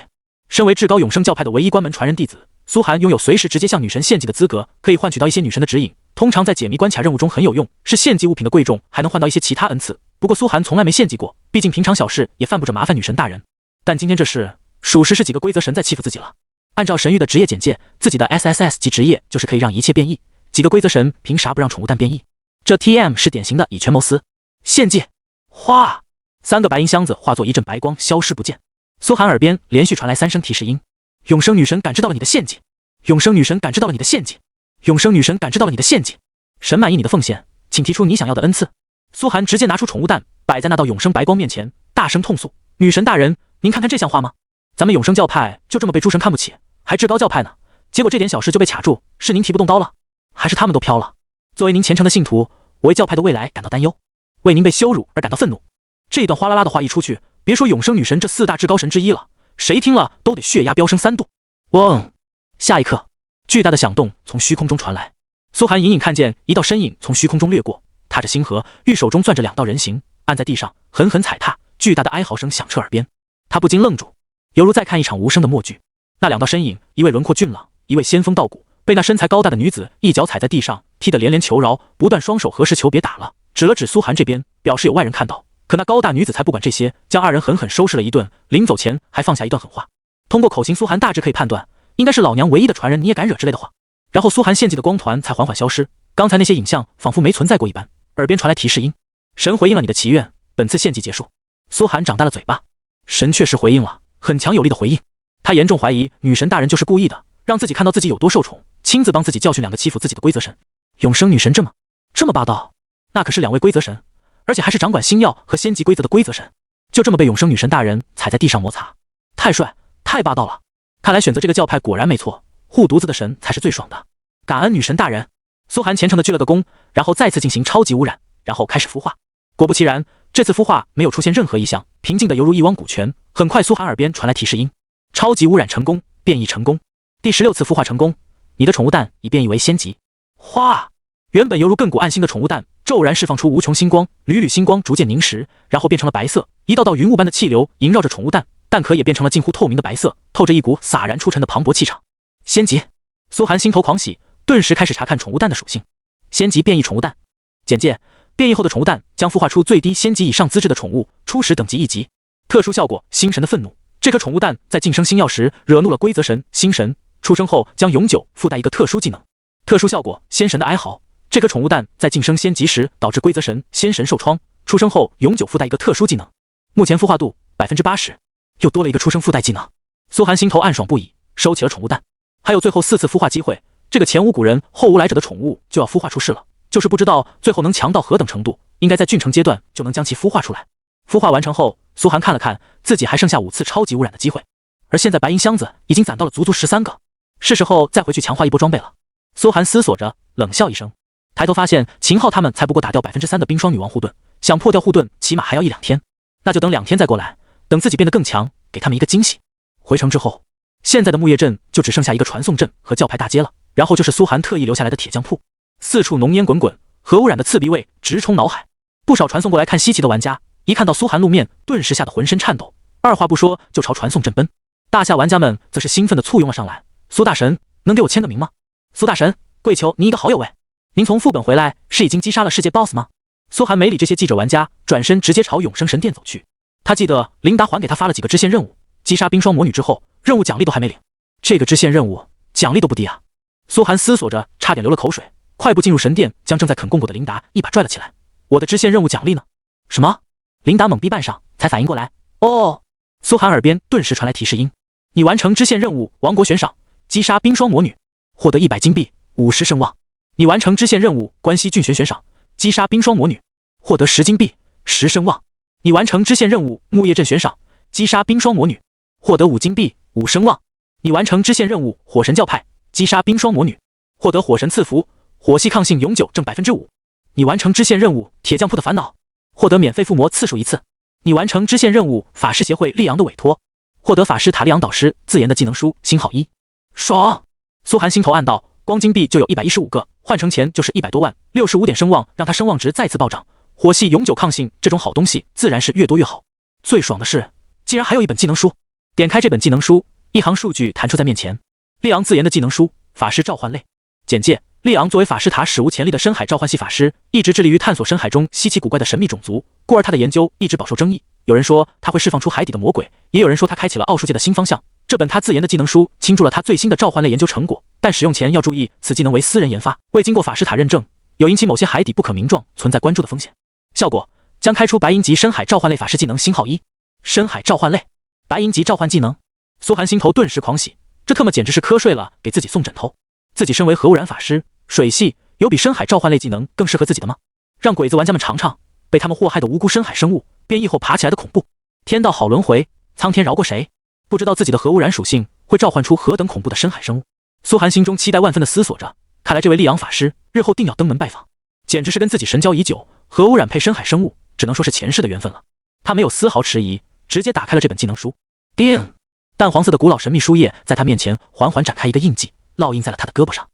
身为至高永生教派的唯一关门传人弟子，苏寒拥有随时直接向女神献祭的资格，可以换取到一些女神的指引，通常在解谜关卡任务中很有用，是献祭物品的贵重，还能换到一些其他恩赐。不过苏寒从来没献祭过，毕竟平常小事也犯不着麻烦女神大人。但今天这事，属实是几个规则神在欺负自己了。按照神域的职业简介，自己的 SSS 级职业就是可以让一切变异，几个规则神凭啥不让宠物蛋变异？这 TM 是典型的以权谋私。献祭！哗！3个白银箱子化作一阵白光消失不见。苏寒耳边连续传来3声提示音：永生女神感知到了你的献祭，永生女神感知到了你的献祭，永生女神感知到了你的献祭。神满意你的奉献，请提出你想要的恩赐。苏寒直接拿出宠物蛋，摆在那道永生白光面前，大声痛诉：女神大人，您看看这像话吗？咱们永生教派就这么被诸神看不起，还至高教派呢，结果这点小事就被卡住，是您提不动刀了，还是他们都飘了？作为您虔诚的信徒，我为教派的未来感到担忧，为您被羞辱而感到愤怒。这一段哗啦啦的话一出去，别说永生女神这4大至高神之一了，谁听了都得血压飙升3度。嗡！下一刻，巨大的响动从虚空中传来，苏寒隐隐看见一道身影从虚空中掠过，踏着星河，玉手中攥着2道人形，按在地上狠狠踩踏，巨大的哀嚎声响彻耳边。他不禁愣住，犹如在看一场无声的默剧。那2道身影，一位轮廓俊朗，一位仙风道骨，被那身材高大的女子一脚踩在地上，踢得连连求饶，不断双手合十求别打了，指了指苏寒这边，表示有外人看到。可那高大女子才不管这些，将2人狠狠收拾了一顿，临走前还放下一段狠话。通过口型，苏寒大致可以判断，应该是老娘唯一的传人，你也敢惹之类的话。然后苏寒献祭的光团才缓缓消失，刚才那些影像仿佛没存在过一般。耳边传来提示音：神回应了你的祈愿，本次献祭结束。苏寒长大了嘴巴，神确实回应了，很强有力的回应。他严重怀疑女神大人就是故意的，让自己看到自己有多受宠，亲自帮自己教训2个欺负自己的规则神。永生女神这么霸道，那可是2位规则神，而且还是掌管星耀和仙级规则的规则神，就这么被永生女神大人踩在地上摩擦，太帅太霸道了。看来选择这个教派果然没错，护犊子的神才是最爽的。感恩女神大人。苏寒虔诚的鞠了个躬，然后再次进行超级污染，然后开始孵化。果不其然，这次孵化没有出现任何异象，平静的犹如一汪古泉。很快苏寒耳边传来提示音：超级污染成功，变异成功，第16次孵化成功，你的宠物蛋已变异为仙级。哗！原本犹如亘古暗星的宠物蛋骤然释放出无穷星光，缕缕星光逐渐凝实，然后变成了白色，一道道云雾般的气流萦绕着宠物蛋，蛋壳也变成了近乎透明的白色，透着一股洒然出尘的磅礴气场。仙级！苏寒心头狂喜，顿时开始查看宠物蛋的属性。仙级变异宠物蛋。简介：变异后的宠物蛋将孵化出最低仙级以上资质的宠物，初始等级1级。特殊效果：星神的愤怒。这颗宠物蛋在晋升星耀时惹怒了规则神星神，出生后将永久附带一个特殊技能。特殊效果：仙神的哀嚎。这颗宠物蛋在晋升仙级时导致规则神仙神受创，出生后永久附带一个特殊技能。目前孵化度 80%， 又多了一个出生附带技能。苏寒心头暗爽不已，收起了宠物蛋。还有最后4次孵化机会，这个前无古人后无来者的宠物就要孵化出世了，就是不知道最后能强到何等程度，应该在郡城阶段就能将其孵化出来。孵化完成后，苏寒看了看自己还剩下5次超级污染的机会，而现在白银箱子已经攒到了足足13个，是时候再回去强化一波装备了。苏寒思索着，冷笑一声，抬头发现秦昊他们才不过打掉 3% 的冰霜女王护盾，想破掉护盾起码还要1-2天，那就等2天再过来，等自己变得更强，给他们一个惊喜。回城之后，现在的木叶镇就只剩下一个传送阵和教牌大街了，然后就是苏寒特意留下来的铁匠铺，四处浓烟滚滚，核污染的刺鼻味直冲脑海。不少传送过来看稀奇的玩家一看到苏寒露面，顿时吓得浑身颤抖，二话不说就朝传送阵奔。大夏玩家们则是兴奋地簇拥了上来，苏大神，能给我签个名吗？苏大神，跪求您一个好友喂，您从副本回来是已经击杀了世界 BOSS 吗？苏寒没理这些记者玩家，转身直接朝永生神殿走去。他记得琳达还给他发了几个支线任务，击杀冰霜魔女之后，任务奖励都还没领，这个支线任务奖励都不低啊。苏寒思索着，差点流了口水，快步进入神殿，将正在啃供果的琳达一把拽了起来。我的支线任务奖励呢？什么？琳达懵逼半晌才反应过来，哦，苏寒耳边顿时传来提示音，你完成支线任务王国悬赏，击杀冰霜魔女，获得100金币50声望。你完成支线任务关西郡悬赏，击杀冰霜魔女，获得10金币10声望。你完成支线任务木叶镇悬赏，击杀冰霜魔女，获得5金币5声望。你完成支线任务火神教派，击杀冰霜魔女，获得火神赐福，火系抗性永久正 5%。你完成支线任务铁匠铺的烦恼，获得免费附魔次数1次。你完成支线任务法师协会利昂的委托，获得法师塔利昂导师自研的技能书星号1。爽！苏寒心头暗道，光金币就有115个，换成钱就是100多万，65点声望让他声望值再次暴涨。火系永久抗性这种好东西自然是越多越好。最爽的是，竟然还有一本技能书。点开这本技能书，一行数据弹出在面前。利昂自研的技能书，法师召唤类。简介：利昂作为法师塔史无前例的深海召唤系法师，一直致力于探索深海中稀奇古怪的神秘种族，故而他的研究一直饱受争议。有人说他会释放出海底的魔鬼，也有人说他开启了奥数界的新方向。这本他自研的技能书倾注了他最新的召唤类研究成果，但使用前要注意，此技能为私人研发，未经过法师塔认证，有引起某些海底不可名状存在关注的风险。效果：将开出白银级深海召唤类法师技能星号1。深海召唤类白银级召唤技能。苏寒心头顿时狂喜，这特么简直是瞌睡了给自己送枕头。自己身为核污染法师，水系有比深海召唤类技能更适合自己的吗？让鬼子玩家们尝尝被他们祸害的无辜深海生物变异后爬起来的恐怖。天道好轮回，苍天饶过谁？不知道自己的核污染属性会召唤出何等恐怖的深海生物。苏寒心中期待万分的思索着，看来这位利昂法师日后定要登门拜访，简直是跟自己神交已久，核污染配深海生物，只能说是前世的缘分了。他没有丝毫迟疑，直接打开了这本技能书。叮！淡黄色的古老神秘书页在他面前缓缓展开一个印记，烙印在了他的胳膊上。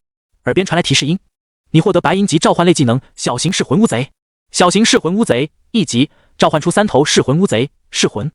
耳边传来提示音，你获得白银级召唤类技能小型噬魂乌贼。小型噬魂乌贼1级，召唤出3头噬魂乌贼，噬魂。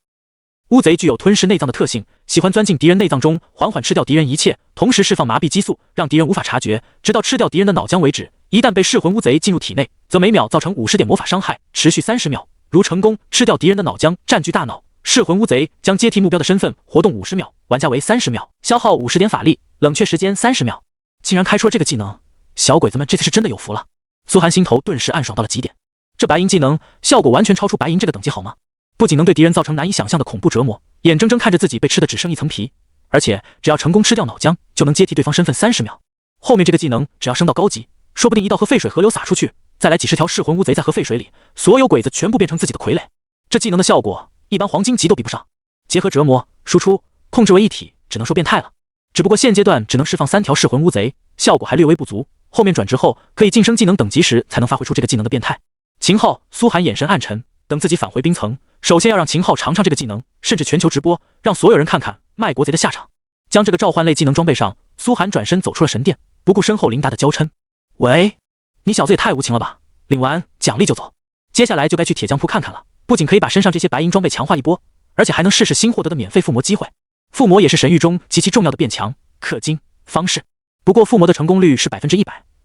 乌贼具有吞噬内脏的特性，喜欢钻进敌人内脏中，缓缓吃掉敌人一切，同时释放麻痹激素，让敌人无法察觉，直到吃掉敌人的脑浆为止。一旦被噬魂乌贼进入体内，则每秒造成50点魔法伤害，持续30秒。如成功吃掉敌人的脑浆，占据大脑，噬魂乌贼将接替目标的身份活动50秒，玩家为30秒，消耗50点法力，冷却时间30秒。竟然开出了这个技能，小鬼子们这次是真的有福了。苏寒心头顿时暗爽到了极点，这白银技能效果完全超出白银这个等级好吗？不仅能对敌人造成难以想象的恐怖折磨，眼睁睁看着自己被吃的只剩一层皮，而且只要成功吃掉脑浆，就能接替对方身份30秒。后面这个技能只要升到高级，说不定一道核废水河流洒出去，再来几十条噬魂乌贼在核废水里，所有鬼子全部变成自己的傀儡。这技能的效果，一般黄金级都比不上。结合折磨、输出、控制为一体，只能说变态了。只不过现阶段只能释放3条噬魂乌贼，效果还略微不足，后面转职后可以晋升技能等级时才能发挥出这个技能的变态。秦昊、苏寒眼神暗沉，等自己返回冰层，首先要让秦昊尝尝这个技能，甚至全球直播，让所有人看看卖国贼的下场。将这个召唤类技能装备上，苏寒转身走出了神殿，不顾身后琳达的娇嗔：喂，你小子也太无情了吧，领完奖励就走，接下来就该去铁匠铺看看了，不仅可以把身上这些白银装备强化一波，而且还能试试新获得的免费附魔机会。附魔也是神域中极其重要的变强、氪金方式。不过附魔的成功率是100%，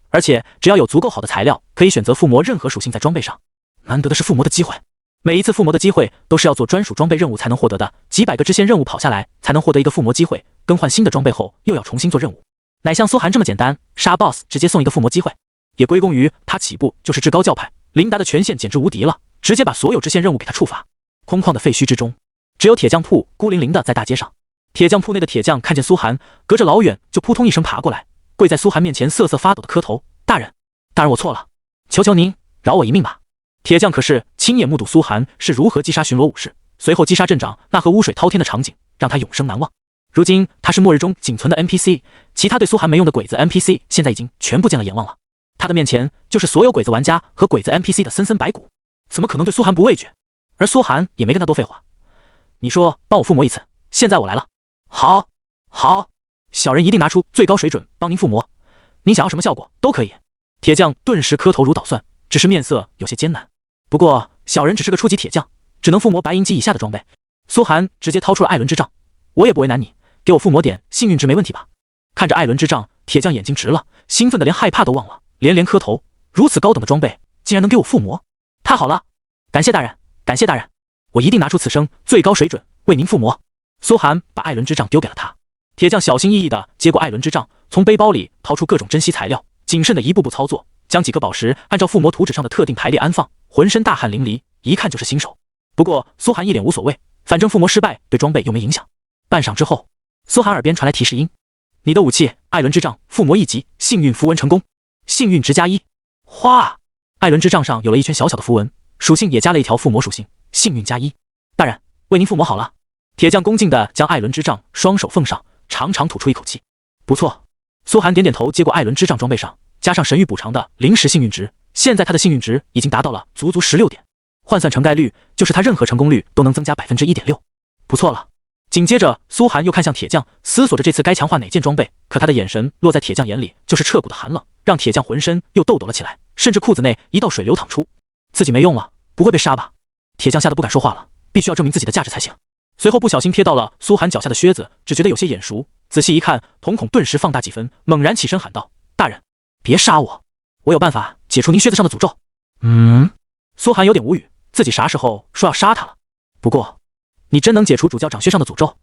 而且只要有足够好的材料，可以选择附魔任何属性在装备上。难得的是附魔的机会，每一次附魔的机会都是要做专属装备任务才能获得的，几百个支线任务跑下来才能获得一个附魔机会，更换新的装备后又要重新做任务。哪像苏寒这么简单，杀 BOSS 直接送一个附魔机会，也归功于他起步就是至高教派，琳达的权限简直无敌了，直接把所有支线任务给他触发。空旷的废墟之中，只有铁匠铺孤零零的在大街上。铁匠铺内的铁匠看见苏寒，隔着老远就扑通一声爬过来，跪在苏寒面前瑟瑟发抖的磕头：“大人，大人，我错了，求求您饶我一命吧。”铁匠可是亲眼目睹苏寒是如何击杀巡逻武士，随后击杀镇长，那河污水滔天的场景让他永生难忘。如今他是末日中仅存的 NPC， 其他对苏寒没用的鬼子 NPC 现在已经全部见了阎王了。他的面前就是所有鬼子玩家和鬼子 NPC 的森森白骨，怎么可能对苏寒不畏惧？而苏寒也没跟他多废话，你说帮我附魔一次，现在我来了。好，好，小人一定拿出最高水准帮您附魔，您想要什么效果都可以。铁匠顿时磕头如捣蒜，只是面色有些艰难。不过小人只是个初级铁匠，只能附魔白银级以下的装备。苏寒直接掏出了艾伦之杖，我也不为难你，给我附魔点幸运值没问题吧？看着艾伦之杖，铁匠眼睛直了，兴奋的连害怕都忘了，连连磕头。如此高等的装备竟然能给我附魔，太好了，感谢大人，感谢大人，我一定拿出此生最高水准为您附魔。苏寒把艾伦之杖丢给了他，铁匠小心翼翼地接过艾伦之杖，从背包里掏出各种珍稀材料，谨慎地一步步操作，将几个宝石按照附魔图纸上的特定排列安放，浑身大汗淋漓，一看就是新手。不过苏寒一脸无所谓，反正附魔失败对装备又没影响。半晌之后，苏寒耳边传来提示音：“你的武器艾伦之杖附魔1级，幸运符文成功，幸运值+1。”哗！艾伦之杖上有了一圈小小的符文，属性也加了一条附魔属性，幸运+1。大人，为您附魔好了。铁匠恭敬地将艾伦之杖双手奉上，长长吐出一口气。不错。苏寒点点头，接过艾伦之杖，装备上加上神域补偿的临时幸运值，现在他的幸运值已经达到了足足16点，换算成概率，就是他任何成功率都能增加 1.6%。不错了。紧接着，苏寒又看向铁匠，思索着这次该强化哪件装备。可他的眼神落在铁匠眼里，就是彻骨的寒冷，让铁匠浑身又抖抖了起来，甚至裤子内一道水流淌出。自己没用了，不会被杀吧？铁匠吓得不敢说话了，必须要证明自己的价值才行。随后不小心瞥到了苏寒脚下的靴子，只觉得有些眼熟，仔细一看，瞳孔顿时放大几分，猛然起身喊道：“大人，别杀我，我有办法解除您靴子上的诅咒。”苏寒有点无语，自己啥时候说要杀他了？不过，你真能解除主教长靴上的诅咒？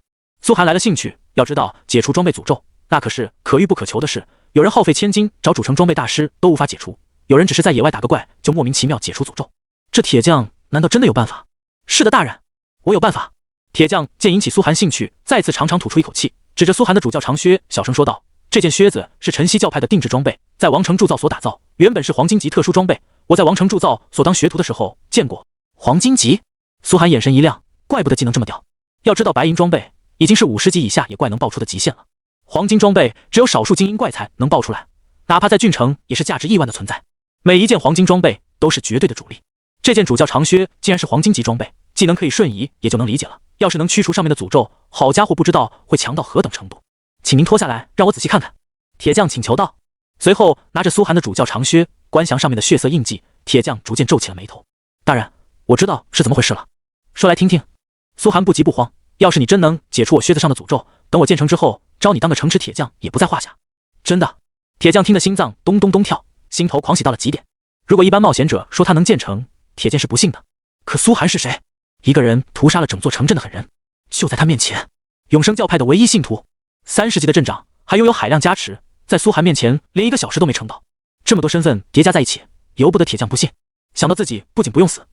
苏寒来了兴趣，要知道解除装备诅咒，那可是可遇不可求的事，有人耗费千金找主城装备大师都无法解除，有人只是在野外打个怪就莫名其妙解除诅咒，这铁匠难道真的有办法？是的，大人，我有办法。铁匠见引起苏寒兴趣，再次长长吐出一口气，指着苏寒的主教长靴，小声说道：“这件靴子是晨曦教派的定制装备，在王城铸造所打造，原本是黄金级特殊装备。我在王城铸造所当学徒的时候见过。”黄金级？苏寒眼神一亮，怪不得技能这么屌。要知道白银装备已经是50级以下野怪能爆出的极限了，黄金装备只有少数精英怪才能爆出来，哪怕在郡城也是价值亿万的存在。每一件黄金装备都是绝对的主力，这件主教长靴竟然是黄金级装备，技能可以瞬移，也就能理解了。要是能驱除上面的诅咒，好家伙，不知道会强到何等程度。请您脱下来，让我仔细看看。铁匠请求道。随后拿着苏寒的主教长靴，观详上面的血色印记，铁匠逐渐皱起了眉头。大人，我知道是怎么回事了，说来听听。苏寒不急不慌，要是你真能解除我靴子上的诅咒，等我建成之后，招你当个城池铁匠也不在话下。真的？铁匠听得心脏咚咚咚跳，心头狂喜到了极点。如果一般冒险者说他能建成，铁匠是不信的。可苏寒是谁？一个人屠杀了整座城镇的狠人，就在他面前，永生教派的唯一信徒，30级的镇长，还拥有海量加持，在苏寒面前连1个小时都没撑到。这么多身份叠加在一起，由不得铁匠不信。想到自己不仅不用死，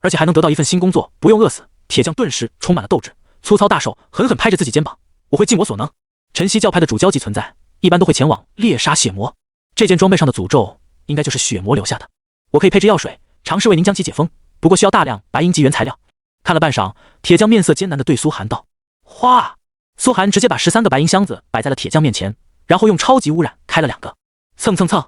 而且还能得到一份新工作，不用饿死，铁匠顿时充满了斗志，粗糙大手狠狠拍着自己肩膀：“我会尽我所能。”晨曦教派的主交级存在，一般都会前往猎杀血魔，这件装备上的诅咒应该就是血魔留下的。我可以配置药水，尝试为您将其解封，不过需要大量白银级原材料。看了半晌，铁匠面色艰难地对苏寒道：“哗！”苏寒直接把13个白银箱子摆在了铁匠面前，然后用超级污染开了2个，蹭蹭蹭，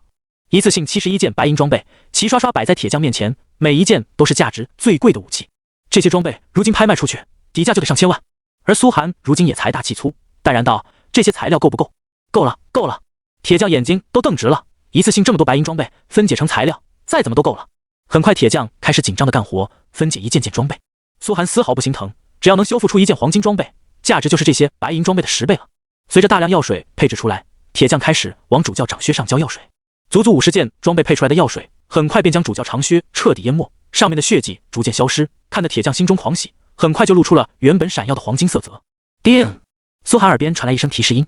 一次性71件白银装备齐刷刷摆在铁匠面前，每一件都是价值最贵的武器。这些装备如今拍卖出去，底价就得上千万。而苏寒如今也财大气粗，淡然道：“这些材料够不够？”“够了，够了。”铁匠眼睛都瞪直了，一次性这么多白银装备分解成材料，再怎么都够了。很快，铁匠开始紧张的干活，分解一件件装备。苏寒丝毫不心疼，只要能修复出一件黄金装备，价值就是这些白银装备的10倍了。随着大量药水配置出来，铁匠开始往主教长靴上浇药水，足足50件装备配出来的药水，很快便将主教长靴彻底淹没，上面的血迹逐渐消失，看得铁匠心中狂喜，很快就露出了原本闪耀的黄金色泽。叮！苏寒耳边传来一声提示音：“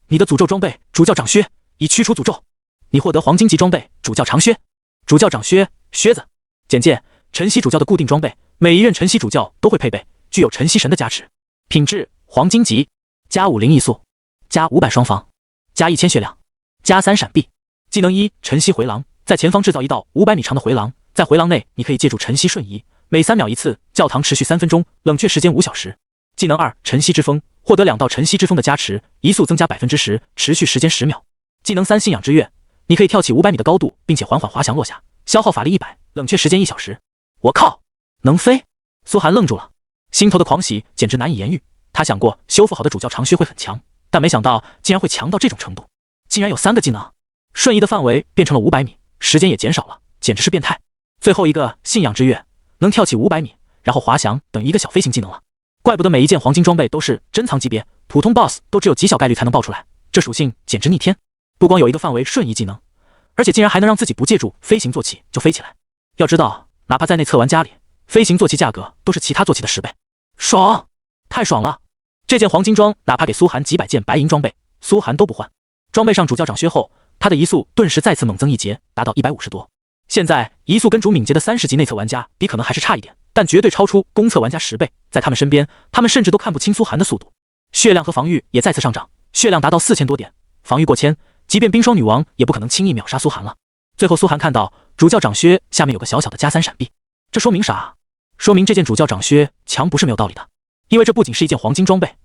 你的诅咒装备主教长靴已驱除诅咒，你获得黄金级装备主教长靴。主教长靴，靴子。简介：晨曦主教的固定装备，每一任晨曦主教都会配备，具有晨曦神的加持。品质：黄金级，加5灵异素，加500双防，加1000血量，加3闪避。技能1：晨曦回廊，在前方制造一道500米长的回廊，在回廊内你可以借助晨曦瞬移，每3秒一次，教堂持续3分钟，冷却时间5小时。技能2：晨曦之风，获得2道晨曦之风的加持，移速增加10%，持续时间10秒。技能3：信仰之跃，你可以跳起500米的高度，并且缓缓滑翔落下，消耗法力100，冷却时间1小时。我靠，能飞！苏寒愣住了，心头的狂喜简直难以言喻。他想过修复好的主教长靴会很强，但没想到竟然会强到这种程度，竟然有3个技能，瞬移的范围变成了500米，时间也减少了，简直是变态。最后一个信仰之跃，能跳起500米，然后滑翔，等于一个小飞行技能了。怪不得每一件黄金装备都是珍藏级别，普通 BOSS 都只有极小概率才能爆出来，这属性简直逆天！不光有一个范围瞬移技能，而且竟然还能让自己不借助飞行坐骑就飞起来。要知道，哪怕在内测玩家里，飞行坐骑价格都是其他坐骑的10倍。爽，太爽了！这件黄金装哪怕给苏寒几百件白银装备，苏寒都不换。装备上主教长靴后，他的移速顿时再次猛增一截，达到150多。现在移速跟主敏捷的30级内测玩家比可能还是差一点，但绝对超出公测玩家10倍。在他们身边，他们甚至都看不清苏寒的速度。血量和防御也再次上涨，血量达到4000多点，防御过1000，即便冰霜女王也不可能轻易秒杀苏寒了。最后苏寒看到主教长靴下面有个小小的加3闪避，这说明啥？说明这件主教长靴强不是没有道理的，因为这不仅是一件黄金装备，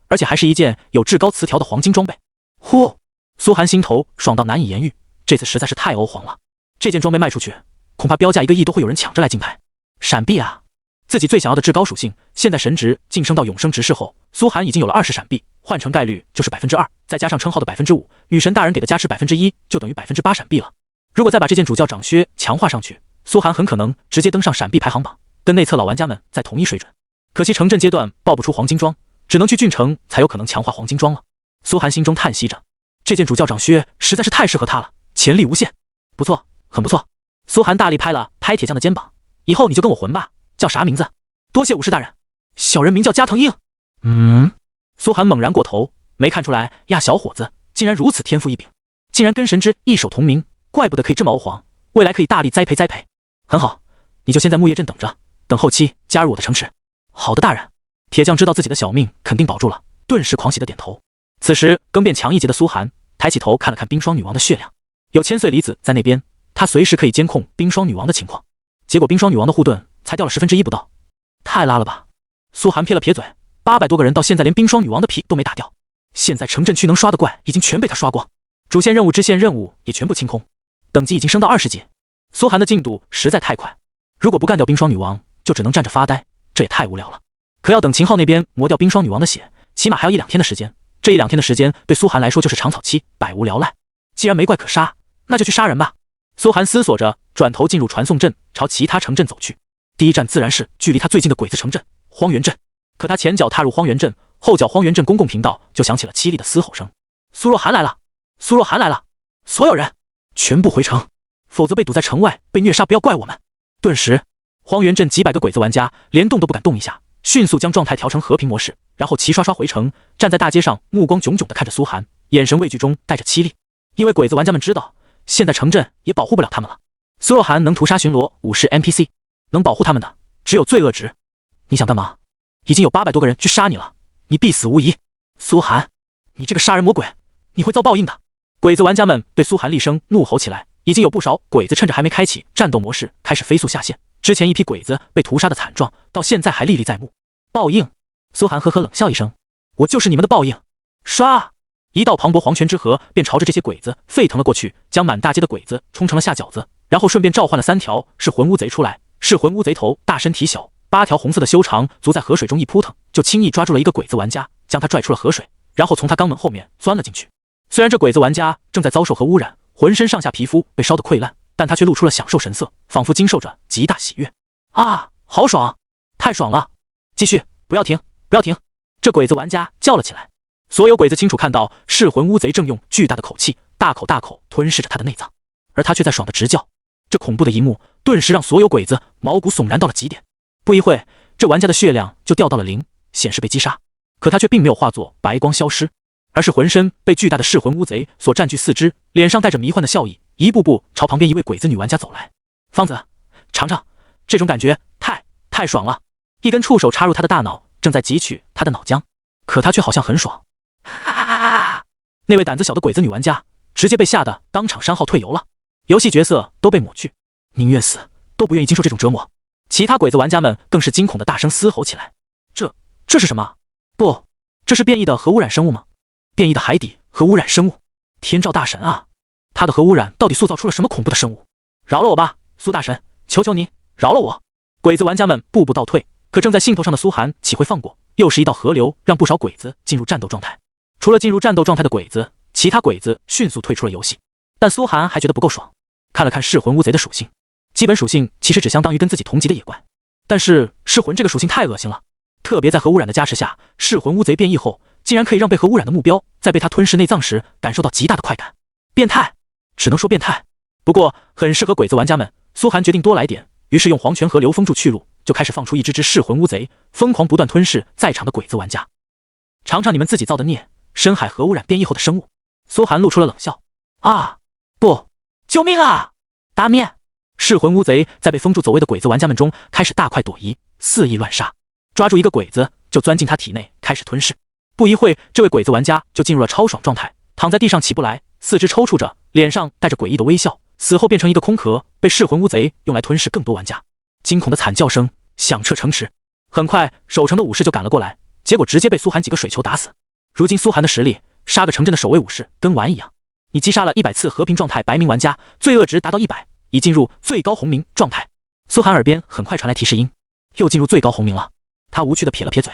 而且还是一件有至高词条的黄金装备。呼，苏寒心头爽到难以言喻，这次实在是太欧皇了。这件装备卖出去，恐怕标价1个亿都会有人抢着来竞拍。闪避啊，自己最想要的至高属性，现在神值晋升到永生执事后，苏寒已经有了20闪避，换成概率就是2%，再加上称号的5%，女神大人给的加持1%，就等于8%闪避了。如果再把这件主教长靴强化上去，苏寒很可能直接登上闪避排行榜，跟内测老玩家们在同一水准。可惜城镇阶段爆不出黄金装，只能去郡城才有可能强化黄金装了。苏寒心中叹息着，这件主教长靴实在是太适合他了，潜力无限。不错，很不错。苏寒大力拍了拍铁匠的肩膀，以后你就跟我混吧，叫啥名字？多谢武士大人。小人名叫加藤鹰。苏寒猛然过头，没看出来呀，小伙子竟然如此天赋异禀，竟然跟神之异手同名，怪不得可以这么欧皇，未来可以大力栽培栽培。很好，你就先在木叶镇等着，等后期加入我的城池。好的大人。铁匠知道自己的小命肯定保住了，顿时狂喜的点头。此时更变强一截的苏寒抬起头看了看冰霜女王的血量，有千岁离子在那边，他随时可以监控冰霜女王的情况。结果冰霜女王的护盾才掉了1/10不到，太拉了吧！苏寒撇了撇嘴，800多个人到现在连冰霜女王的皮都没打掉，现在城镇区能刷的怪已经全被他刷光，主线任务支线任务也全部清空，等级已经升到20级。苏寒的进度实在太快，如果不干掉冰霜女王，就只能站着发呆，这也太无聊了。可要等秦昊那边磨掉冰霜女王的血，起码还要1-2天的时间，这1-2天的时间对苏寒来说就是长草期，百无聊赖。既然没怪可杀，那就去杀人吧。苏寒思索着，转头进入传送阵，朝其他城镇走去。第一站自然是距离他最近的鬼子城镇荒原镇。可他前脚踏入荒原镇，后脚荒原镇公共频道就响起了凄厉的嘶吼声：苏若寒来了！苏若寒来了！所有人全部回城，否则被堵在城外被虐杀，不要怪我们。顿时荒原镇几百个鬼子玩家连动都不敢动一下，迅速将状态调成和平模式，然后齐刷刷回城，站在大街上，目光炯炯地看着苏寒，眼神畏惧中带着凄厉。因为鬼子玩家们知道，现在城镇也保护不了他们了。苏若寒能屠杀巡逻50 NPC， 能保护他们的只有罪恶值。你想干嘛？已经有800多个人去杀你了，你必死无疑。苏寒，你这个杀人魔鬼，你会遭报应的。鬼子玩家们对苏寒厉声怒吼起来，已经有不少鬼子趁着还没开启战斗模式，开始飞速下线。之前一批鬼子被屠杀的惨状，到现在还历历在目。报应！苏寒呵呵冷笑一声，我就是你们的报应。唰！一道磅礴黄泉之河便朝着这些鬼子沸腾了过去，将满大街的鬼子冲成了下饺子，然后顺便召唤了3条噬魂乌贼出来。噬魂乌贼头大身体小，8条红色的修长足在河水中一扑腾，就轻易抓住了一个鬼子玩家，将他拽出了河水，然后从他肛门后面钻了进去。虽然这鬼子玩家正在遭受核污染，浑身上下皮肤被烧得溃烂，但他却露出了享受神色，仿佛经受着极大喜悦。啊，好爽，太爽了！继续，不要停，不要停！这鬼子玩家叫了起来。所有鬼子清楚看到噬魂乌贼正用巨大的口气大口大口吞噬着他的内脏，而他却在爽得直叫。这恐怖的一幕顿时让所有鬼子毛骨悚然到了极点。不一会，这玩家的血量就掉到了0，显示被击杀。可他却并没有化作白光消失，而是浑身被巨大的噬魂乌贼所占据四肢，脸上带着迷幻的笑意，一步步朝旁边一位鬼子女玩家走来。方子，尝尝，这种感觉太爽了！一根触手插入他的大脑，正在汲取他的脑浆，可他却好像很爽。那位胆子小的鬼子女玩家直接被吓得当场删号退游了，游戏角色都被抹去，宁愿死都不愿意经受这种折磨。其他鬼子玩家们更是惊恐的大声嘶吼起来。这是什么？不，这是变异的核污染生物吗？变异的海底核污染生物，天照大神啊！他的核污染到底塑造出了什么恐怖的生物？饶了我吧，苏大神，求求你饶了我！鬼子玩家们步步倒退，可正在兴头上的苏寒岂会放过？又是一道河流，让不少鬼子进入战斗状态。除了进入战斗状态的鬼子，其他鬼子迅速退出了游戏。但苏寒还觉得不够爽，看了看噬魂乌贼的属性，基本属性其实只相当于跟自己同级的野怪，但是噬魂这个属性太恶心了，特别在核污染的加持下，噬魂乌贼变异后，竟然可以让被核污染的目标在被他吞噬内脏时感受到极大的快感。变态，只能说变态。不过很适合鬼子玩家们，苏寒决定多来点，于是用黄泉河流封住去路，就开始放出一只噬魂乌贼，疯狂不断吞噬在场的鬼子玩家。尝尝你们自己造的孽，深海核污染变异后的生物。苏寒露出了冷笑。啊，不，救命啊！打灭！噬魂乌贼在被封住走位的鬼子玩家们中开始大快朵颐，肆意乱杀，抓住一个鬼子就钻进他体内开始吞噬。不一会，这位鬼子玩家就进入了超爽状态，躺在地上起不来，四肢抽搐着，脸上带着诡异的微笑，死后变成一个空壳，被噬魂乌贼用来吞噬更多玩家。惊恐的惨叫声响彻城池。很快，守城的武士就赶了过来，结果直接被苏寒几个水球打死。如今苏寒的实力，杀个城镇的守卫武士跟玩一样。你击杀了100次和平状态白名玩家，罪恶值达到100，已进入最高红名状态。苏寒耳边很快传来提示音，又进入最高红名了。他无趣的撇了撇嘴。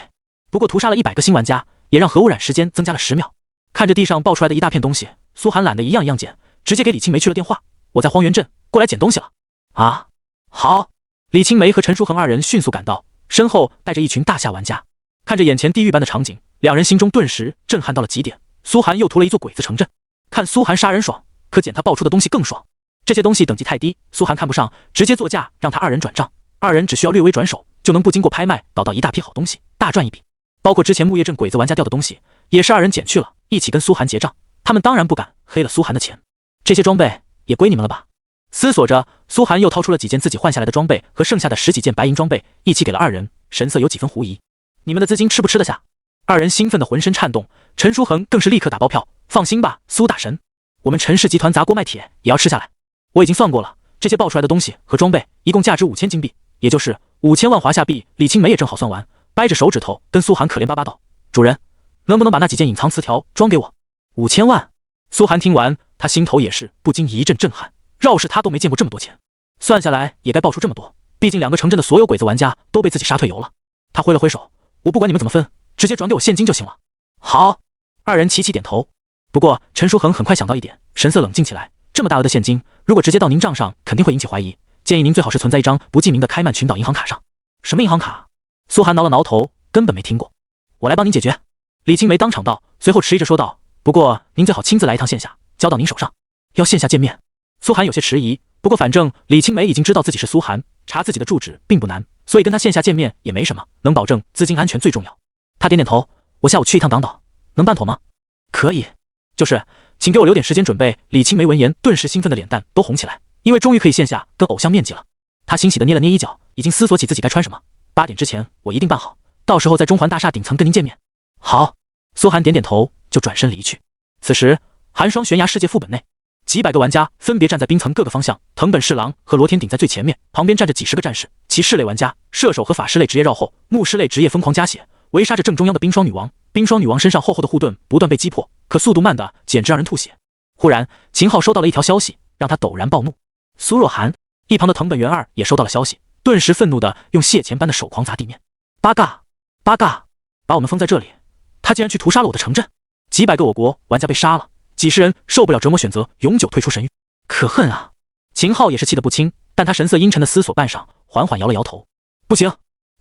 不过屠杀了100个新玩家，也让核污染时间增加了10秒。看着地上爆出来的一大片东西，苏寒懒得一样一样捡，直接给李青梅去了电话。我在荒原镇，过来捡东西了。啊，好。李青梅和陈书恒二人迅速赶到，身后带着一群大夏玩家。看着眼前地狱般的场景，两人心中顿时震撼到了极点。苏寒又屠了一座鬼子城镇，看苏寒杀人爽，可捡他爆出的东西更爽。这些东西等级太低，苏寒看不上，直接作价让他二人转账。二人只需要略微转手，就能不经过拍卖倒到一大批好东西，大赚一笔。包括之前木叶镇鬼子玩家掉的东西，也是二人捡去了，一起跟苏寒结账。他们当然不敢黑了苏寒的钱。这些装备也归你们了吧？思索着，苏寒又掏出了几件自己换下来的装备和剩下的10几件白银装备，一起给了二人，神色有几分狐疑。你们的资金吃不吃得下？二人兴奋的浑身颤动，陈书恒更是立刻打包票，放心吧，苏大神，我们陈氏集团砸锅卖铁也要吃下来。我已经算过了，这些爆出来的东西和装备一共价值5000金币，也就是5000万华夏币。李青梅也正好算完，掰着手指头跟苏寒可怜巴巴道：主人，能不能把那几件隐藏词条装给我？5000万。苏寒听完，他心头也是不禁一阵震撼，饶是他都没见过这么多钱，算下来也该爆出这么多，毕竟2个城镇的所有鬼子玩家都被自己杀退游了。他挥了挥手，我不管你们怎么分，直接转给我现金就行了。好。二人齐齐点头。不过陈书恒很快想到一点，神色冷静起来，这么大额的现金，如果直接到您账上肯定会引起怀疑，建议您最好是存在一张不记名的开曼群岛银行卡上。什么银行卡？苏寒挠了挠头，根本没听过。我来帮您解决。李青梅当场道，随后迟疑着说道，不过您最好亲自来一趟线下，交到您手上。要线下见面？苏寒有些迟疑，不过反正李青梅已经知道自己是苏寒，查自己的住址并不难，所以跟他线下见面也没什么，能保证资金安全最重要。他点点头，我下午去一趟党岛，能办妥吗？可以，就是请给我留点时间准备。李青梅闻言顿时兴奋的脸蛋都红起来，因为终于可以线下跟偶像面基了。他欣喜的捏了捏衣角，已经思索起自己该穿什么。8点之前我一定办好，到时候在中环大厦顶层跟您见面。好。苏寒点点头就转身离去。此时寒霜悬崖世界副本内，几百个玩家分别站在冰层各个方向，藤本侍郎和罗天顶在最前面，旁边站着几十个战士，骑士类玩家、射手和法师类职业绕后，牧师类职业疯狂加血，围杀着正中央的冰霜女王。冰霜女王身上厚厚的护盾不断被击破，可速度慢的简直让人吐血。忽然秦昊收到了一条消息，让他陡然暴怒。苏若寒一旁的藤本元二也收到了消息，顿时愤怒的用蟹钳般的手狂砸地面。八嘎八嘎，把我们封在这里，他竟然去屠杀了我的城镇。几百个我国玩家被杀了，几十人受不了折磨，选择永久退出神域。可恨啊！秦昊也是气得不轻，但他神色阴沉的思索半晌，缓缓摇了摇头。不行，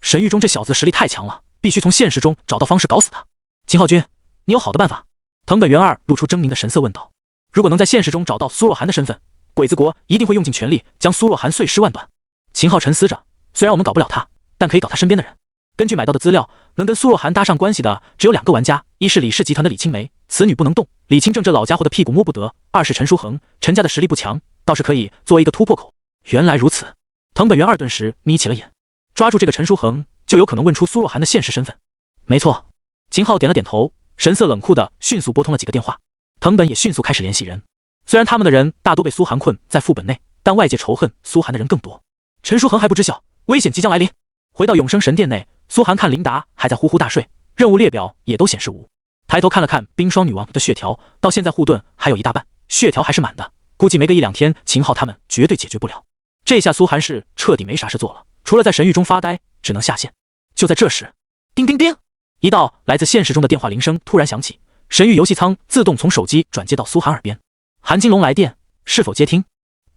神域中这小子实力太强了，必须从现实中找到方式搞死他。秦昊君，你有好的办法？藤本元二露出狰狞的神色问道。如果能在现实中找到苏若涵的身份，鬼子国一定会用尽全力将苏若涵碎尸万段。秦昊沉思着，虽然我们搞不了他，但可以搞他身边的人。根据买到的资料，能跟苏若涵搭上关系的只有2个玩家，一是李氏集团的李青梅，此女不能动，李清正这老家伙的屁股摸不得；二是陈书恒，陈家的实力不强，倒是可以作为一个突破口。原来如此，藤本元二顿时眯起了眼，抓住这个陈书恒，就有可能问出苏若涵的现实身份。没错，秦昊点了点头，神色冷酷的迅速拨通了几个电话。藤本也迅速开始联系人，虽然他们的人大多被苏涵困在副本内，但外界仇恨苏涵的人更多。陈书恒还不知晓危险即将来临。回到永生神殿内，苏涵看琳达还在呼呼大睡，任务列表也都显示无。抬头看了看冰霜女王的血条，到现在护盾还有一大半，血条还是满的，估计没个1-2天，秦昊他们绝对解决不了。这下苏涵是彻底没啥事做了，除了在神域中发呆，只能下线。就在这时，叮叮叮，一道来自现实中的电话铃声突然响起，神域游戏舱自动从手机转接到苏涵耳边。韩金龙来电，是否接听？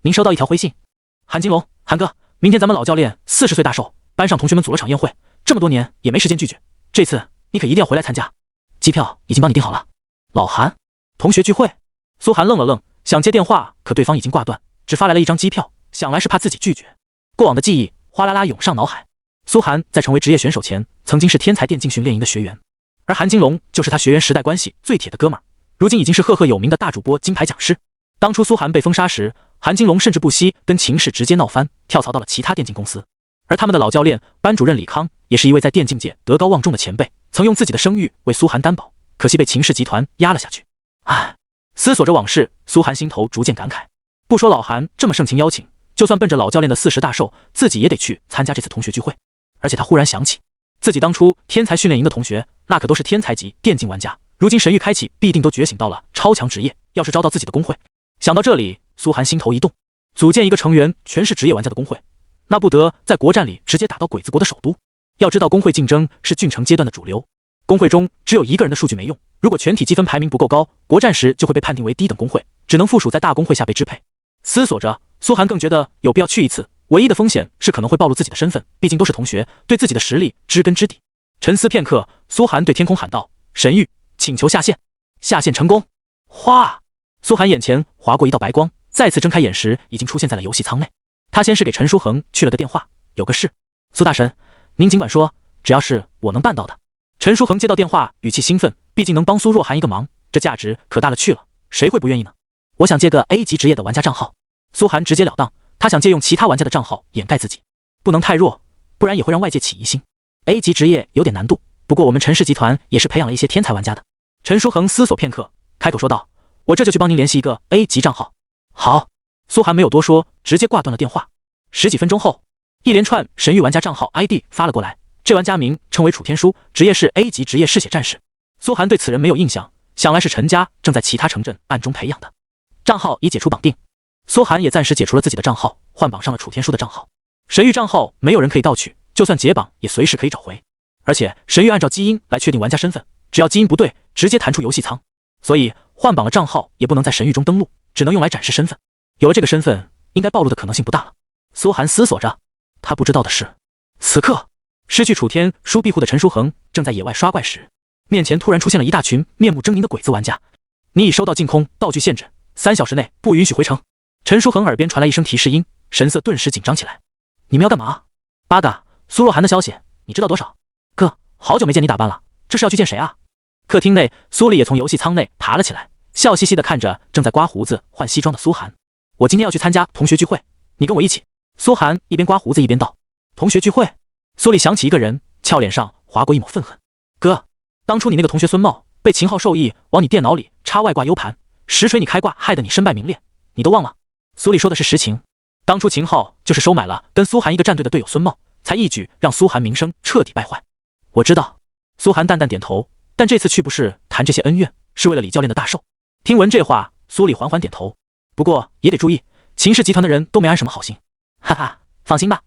您收到一条回信。韩金龙，韩哥，明天咱们老教练40岁大寿，班上同学们组了场宴会，这么多年也没时间拒绝，这次你可一定要回来参加。机票已经帮你订好了。老韩，同学聚会。苏涵愣了愣，想接电话，可对方已经挂断，只发来了一张机票，想来是怕自己拒绝。过往的记忆哗啦啦涌上脑海。苏涵在成为职业选手前，曾经是天才电竞训练营的学员，而韩金龙就是他学员时代关系最铁的哥们儿，如今已经是赫赫有名的大主播金牌讲师。当初苏涵被封杀时，韩金龙甚至不惜跟秦氏直接闹翻，跳槽到了其他电竞公司。而他们的老教练班主任李康也是一位在电竞界德高望重的前辈，曾用自己的声誉为苏涵担保，可惜被秦氏集团压了下去。唉，思索着往事，苏涵心头逐渐感慨。不说老韩这么盛情邀请，就算奔着老教练的40大寿，自己也得去参加这次同学聚会。而且他忽然想起，自己当初天才训练营的同学，那可都是天才级电竞玩家，如今神域开启，必定都觉醒到了超强职业。要是招到自己的工会，想到这里，苏涵心头一动，组建一个成员全是职业玩家的工会，那不得在国战里直接打到鬼子国的首都。要知道工会竞争是郡城阶段的主流，工会中只有一个人的数据没用，如果全体积分排名不够高，国战时就会被判定为低等工会，只能附属在大工会下被支配。思索着，苏涵更觉得有必要去一次，唯一的风险是可能会暴露自己的身份，毕竟都是同学，对自己的实力知根知底。沉思片刻，苏涵对天空喊道：神域，请求下线。下线成功。哗，苏涵眼前划过一道白光，再次睁开眼时已经出现在了游戏舱内。他先是给陈书恒去了个电话，有个事，苏大神，您尽管说，只要是我能办到的。陈书恒接到电话，语气兴奋，毕竟能帮苏若涵一个忙，这价值可大了去了，谁会不愿意呢？我想借个 A 级职业的玩家账号。苏涵直截了当，他想借用其他玩家的账号掩盖自己，不能太弱，不然也会让外界起疑心。A 级职业有点难度，不过我们陈氏集团也是培养了一些天才玩家的。陈书恒思索片刻，开口说道：我这就去帮您联系一个 A 级账号。好。苏涵没有多说，直接挂断了电话。10几分钟后，一连串神域玩家账号 ID 发了过来，这玩家名称为楚天书，职业是 A 级职业嗜血战士。苏涵对此人没有印象，想来是陈家正在其他城镇暗中培养的。账号已解除绑定，苏涵也暂时解除了自己的账号，换绑上了楚天书的账号。神域账号没有人可以盗取，就算解绑也随时可以找回，而且神域按照基因来确定玩家身份，只要基因不对，直接弹出游戏舱。所以换绑了账号也不能在神域中登录，只能用来展示身份。有了这个身份，应该暴露的可能性不大了。苏涵思索着，他不知道的是，此刻失去楚天书庇护的陈书恒正在野外刷怪时，面前突然出现了一大群面目狰狞的鬼子玩家。你已收到净空道具限制，3小时内不允许回城。陈书恒耳边传来一声提示音，神色顿时紧张起来。你们要干嘛？八嘎，苏若涵的消息你知道多少？哥，好久没见你打扮了，这是要去见谁啊？客厅内，苏丽也从游戏舱内爬了起来，笑嘻嘻地看着正在刮胡子换西装的苏涵。我今天要去参加同学聚会，你跟我一起。苏涵一边刮胡子一边道。同学聚会？苏丽想起一个人，俏脸上划过一抹愤恨。哥，当初你那个同学孙茂被秦昊授意往你电脑里插外挂 U 盘，实锤你开挂，害得你身败名裂，你都忘了？苏丽说的是实情。当初秦昊就是收买了跟苏涵一个战队的队友孙茂，才一举让苏涵名声彻底败坏。我知道。苏涵淡淡点头，但这次去不是谈这些恩怨，是为了李教练的大寿。听闻这话，苏丽缓缓点头。不过也得注意，秦氏集团的人都没安什么好心。哈哈，放心吧。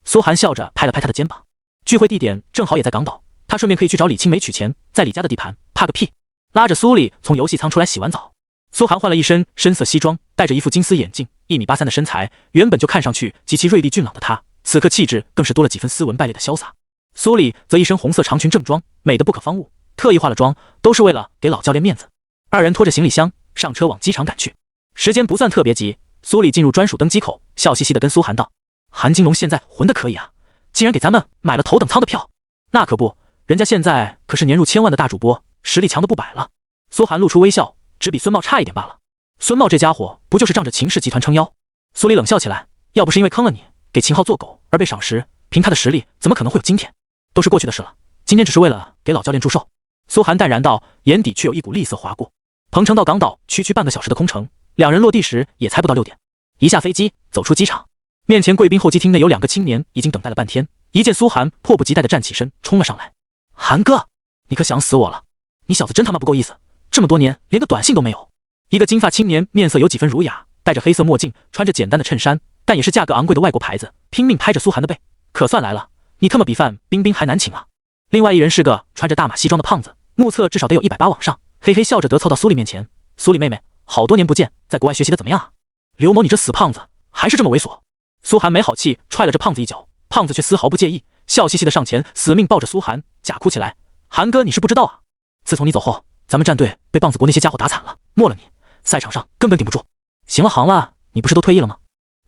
苏涵笑着拍了拍他的肩膀。聚会地点正好也在港岛，他顺便可以去找李青梅取钱，在李家的地盘怕个屁。拉着苏丽从游戏舱出来洗完澡，苏涵换了一身深色西装，戴着一副金丝眼镜，1.83米的身材，原本就看上去极其锐利俊朗的他，此刻气质更是多了几分斯文败类的潇洒。苏丽则一身红色长裙正装，美得不可方物，特意化了妆，都是为了给老教练面子。二人拖着行李箱上车往机场赶去，时间不算特别急。苏丽进入专属登机口，笑嘻嘻地跟苏寒道：“韩金龙现在混得可以啊，竟然给咱们买了头等舱的票。”那可不，人家现在可是年入千万的大主播，实力强得不摆了。苏寒露出微笑，只比孙茂差一点罢了。孙茂这家伙不就是仗着秦氏集团撑腰？苏丽冷笑起来，要不是因为坑了你，给秦昊做狗而被赏识，凭他的实力怎么可能会有今天？都是过去的事了，今天只是为了给老教练祝寿。苏寒淡然道，眼底却有一股厉色划过。彭城到港岛区半个小时的空程，两人落地时也才不到6点。一下飞机，走出机场，面前贵宾候机厅内有2个青年已经等待了半天，一见苏寒，迫不及待地站起身冲了上来。韩哥，你可想死我了，你小子真他妈不够意思，这么多年连个短信都没有。一个金发青年面色有几分儒雅，戴着黑色墨镜，穿着简单的衬衫，但也是价格昂贵的外国牌子，拼命拍着苏寒的背，可算来了，你他妈比范冰冰还难请啊。另外一人是个穿着大码西装的胖子，目测至少得有180往上，嘿嘿笑着得凑到苏丽面前。苏丽妹妹，好多年不见，在国外学习的怎么样啊？刘某，你这死胖子还是这么猥琐。苏寒没好气踹了这胖子一脚，胖子却丝毫不介意，笑嘻嘻的上前死命抱着苏寒，假哭起来。韩哥，你是不知道啊，自从你走后，咱们战队被棒子国那些家伙打惨了，没了你，赛场上根本顶不住。行了行了，你不是都退役了吗？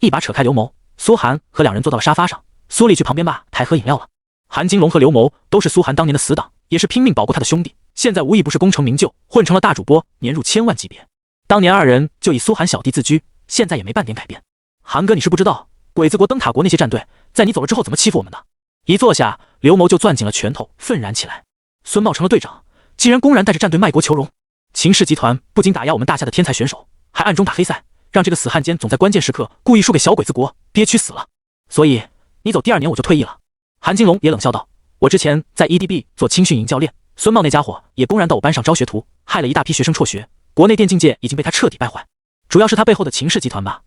一把扯开刘某，苏寒和两人坐到了沙发上，苏丽去旁边吧台喝饮料了。韩金龙和刘某都是苏寒当年的死党，也是拼命保过他的兄弟，现在无疑不是功成名就，混成了大主播，年入千万级别。当年二人就以苏寒小弟自居，现在也没半点改变。韩哥，你是不知道，鬼子国、灯塔国那些战队在你走了之后怎么欺负我们的。一坐下，刘某就攥紧了拳头，愤然起来。孙茂成了队长，竟然公然带着战队卖国求荣。秦氏集团不仅打压我们大夏的天才选手，还暗中打黑赛，让这个死汉奸总在关键时刻故意输给小鬼子国，憋屈死了。所以你走第2年我就退役了。韩金龙也冷笑道，我之前在 EDB 做青训营教练，孙茂那家伙也公然到我班上招学徒，害了一大批学生辍学，国内电竞界已经被他彻底败坏，主要是他背后的秦氏集团吧。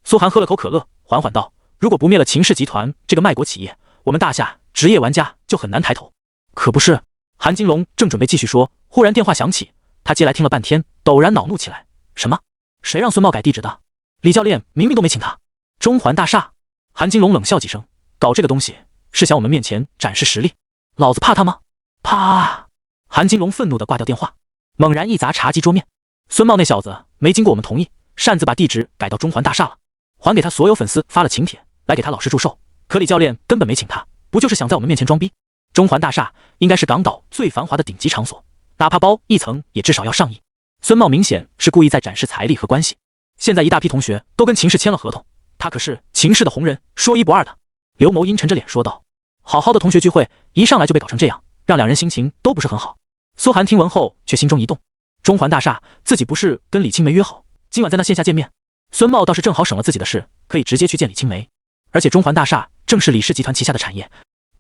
苏寒喝了口可乐，缓缓道，如果不灭了秦氏集团这个卖国企业，我们大夏职业玩家就很难抬头。可不是。韩金龙正准备继续说，忽然电话响起，他接来听了半天，陡然恼怒起来。什么？谁让孙茂改地址的？李教练明明都没请他。中环大厦。韩金龙冷笑几声，搞这个东西是想我们面前展示实力，老子怕他吗？怕！韩金龙愤怒地挂掉电话，猛然一砸茶几桌面。孙茂那小子没经过我们同意，擅自把地址改到中环大厦了，还给他所有粉丝发了请帖，来给他老师祝寿。可李教练根本没请他，不就是想在我们面前装逼？中环大厦应该是港岛最繁华的顶级场所，哪怕包1层也至少要上亿。孙茂明显是故意在展示财力和关系。现在一大批同学都跟秦氏签了合同，他可是秦氏的红人，说1不2的。刘某阴沉着脸说道，好好的同学聚会，一上来就被搞成这样，让两人心情都不是很好。苏寒听闻后却心中一动，中环大厦自己不是跟李青梅约好今晚在那线下见面？孙茂倒是正好省了自己的事，可以直接去见李青梅，而且中环大厦正是李氏集团旗下的产业，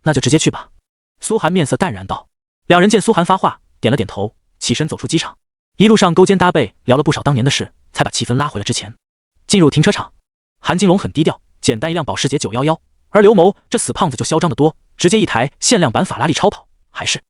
那就直接去吧。苏寒面色淡然道。两人见苏寒发话，点了点头，起身走出机场。一路上勾肩搭背聊了不少当年的事，才把气氛拉回了之前。进入停车场，韩金龙很低调，简单一辆保时捷911，而刘某这死胖子就嚣张得多，直接一台限量版法拉利超跑，还是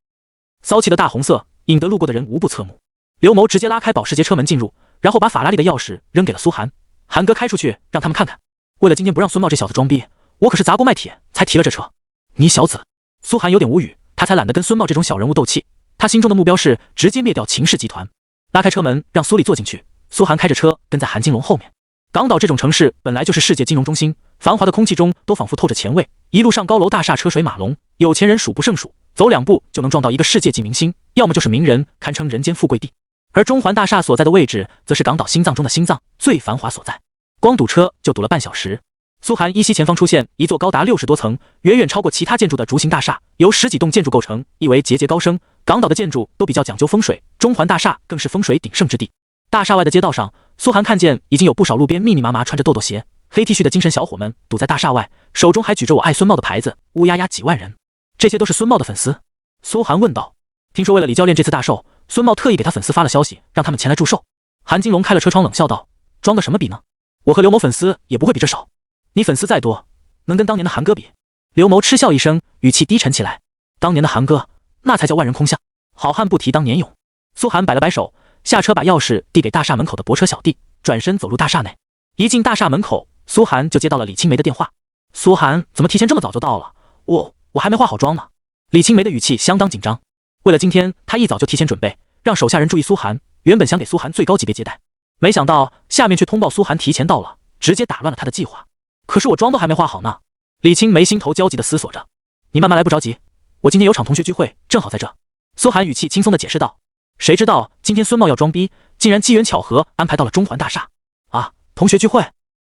骚气的大红色，引得路过的人无不侧目。刘某直接拉开保时捷车门进入，然后把法拉利的钥匙扔给了苏寒。韩哥开出去让他们看看，为了今天不让孙茂这小子装逼，我可是砸锅卖铁才提了这车。你小子！苏寒有点无语，他才懒得跟孙茂这种小人物斗气，他心中的目标是直接灭掉秦氏集团。拉开车门让苏丽坐进去，苏寒开着车跟在韩金龙后面。港岛这种城市本来就是世界金融中心，繁华的空气中都仿佛透着前卫，一路上高楼大厦车水马龙，有钱人数不胜数，走2步就能撞到一个世界级明星，要么就是名人，堪称人间富贵地。而中环大厦所在的位置则是港岛心脏中的心脏，最繁华所在，光堵车就堵了半小时。苏寒依稀前方出现一座高达60多层，远远超过其他建筑的竹形大厦，由10几栋建筑构成，意为节节高升。港岛的建筑都比较讲究风水，中环大厦更是风水鼎盛之地。大厦外的街道上，苏寒看见已经有不少路边密密麻麻穿着豆豆鞋、黑 T 恤的精神小伙们堵在大厦外，手中还举着我爱孙茂的牌子，乌压压几万人。这些都是孙茂的粉丝？苏寒问道。听说为了李教练这次大寿，孙茂特意给他粉丝发了消息，让他们前来祝寿。韩金龙开了车窗冷笑道，装个什么逼呢？我和刘某粉丝也不会比这少，你粉丝再多，能跟当年的韩哥比？刘某嗤笑一声，语气低沉起来，当年的韩哥那才叫万人空巷，好汉不提当年勇。苏寒摆了摆手，下车把钥匙递给大厦门口的泊车小弟，转身走入大厦内。一进大厦门口，苏寒就接到了李青梅的电话。苏寒怎么提前这么早就到了？我还没化好妆呢。李青梅的语气相当紧张。为了今天，他一早就提前准备，让手下人注意苏寒。原本想给苏寒最高级别接待，没想到下面却通报苏寒提前到了，直接打乱了他的计划。可是我妆都还没化好呢。李青梅心头焦急地思索着。你慢慢来，不着急。我今天有场同学聚会，正好在这。苏寒语气轻松地解释道。谁知道今天孙茂要装逼，竟然机缘巧合安排到了中环大厦。啊，同学聚会？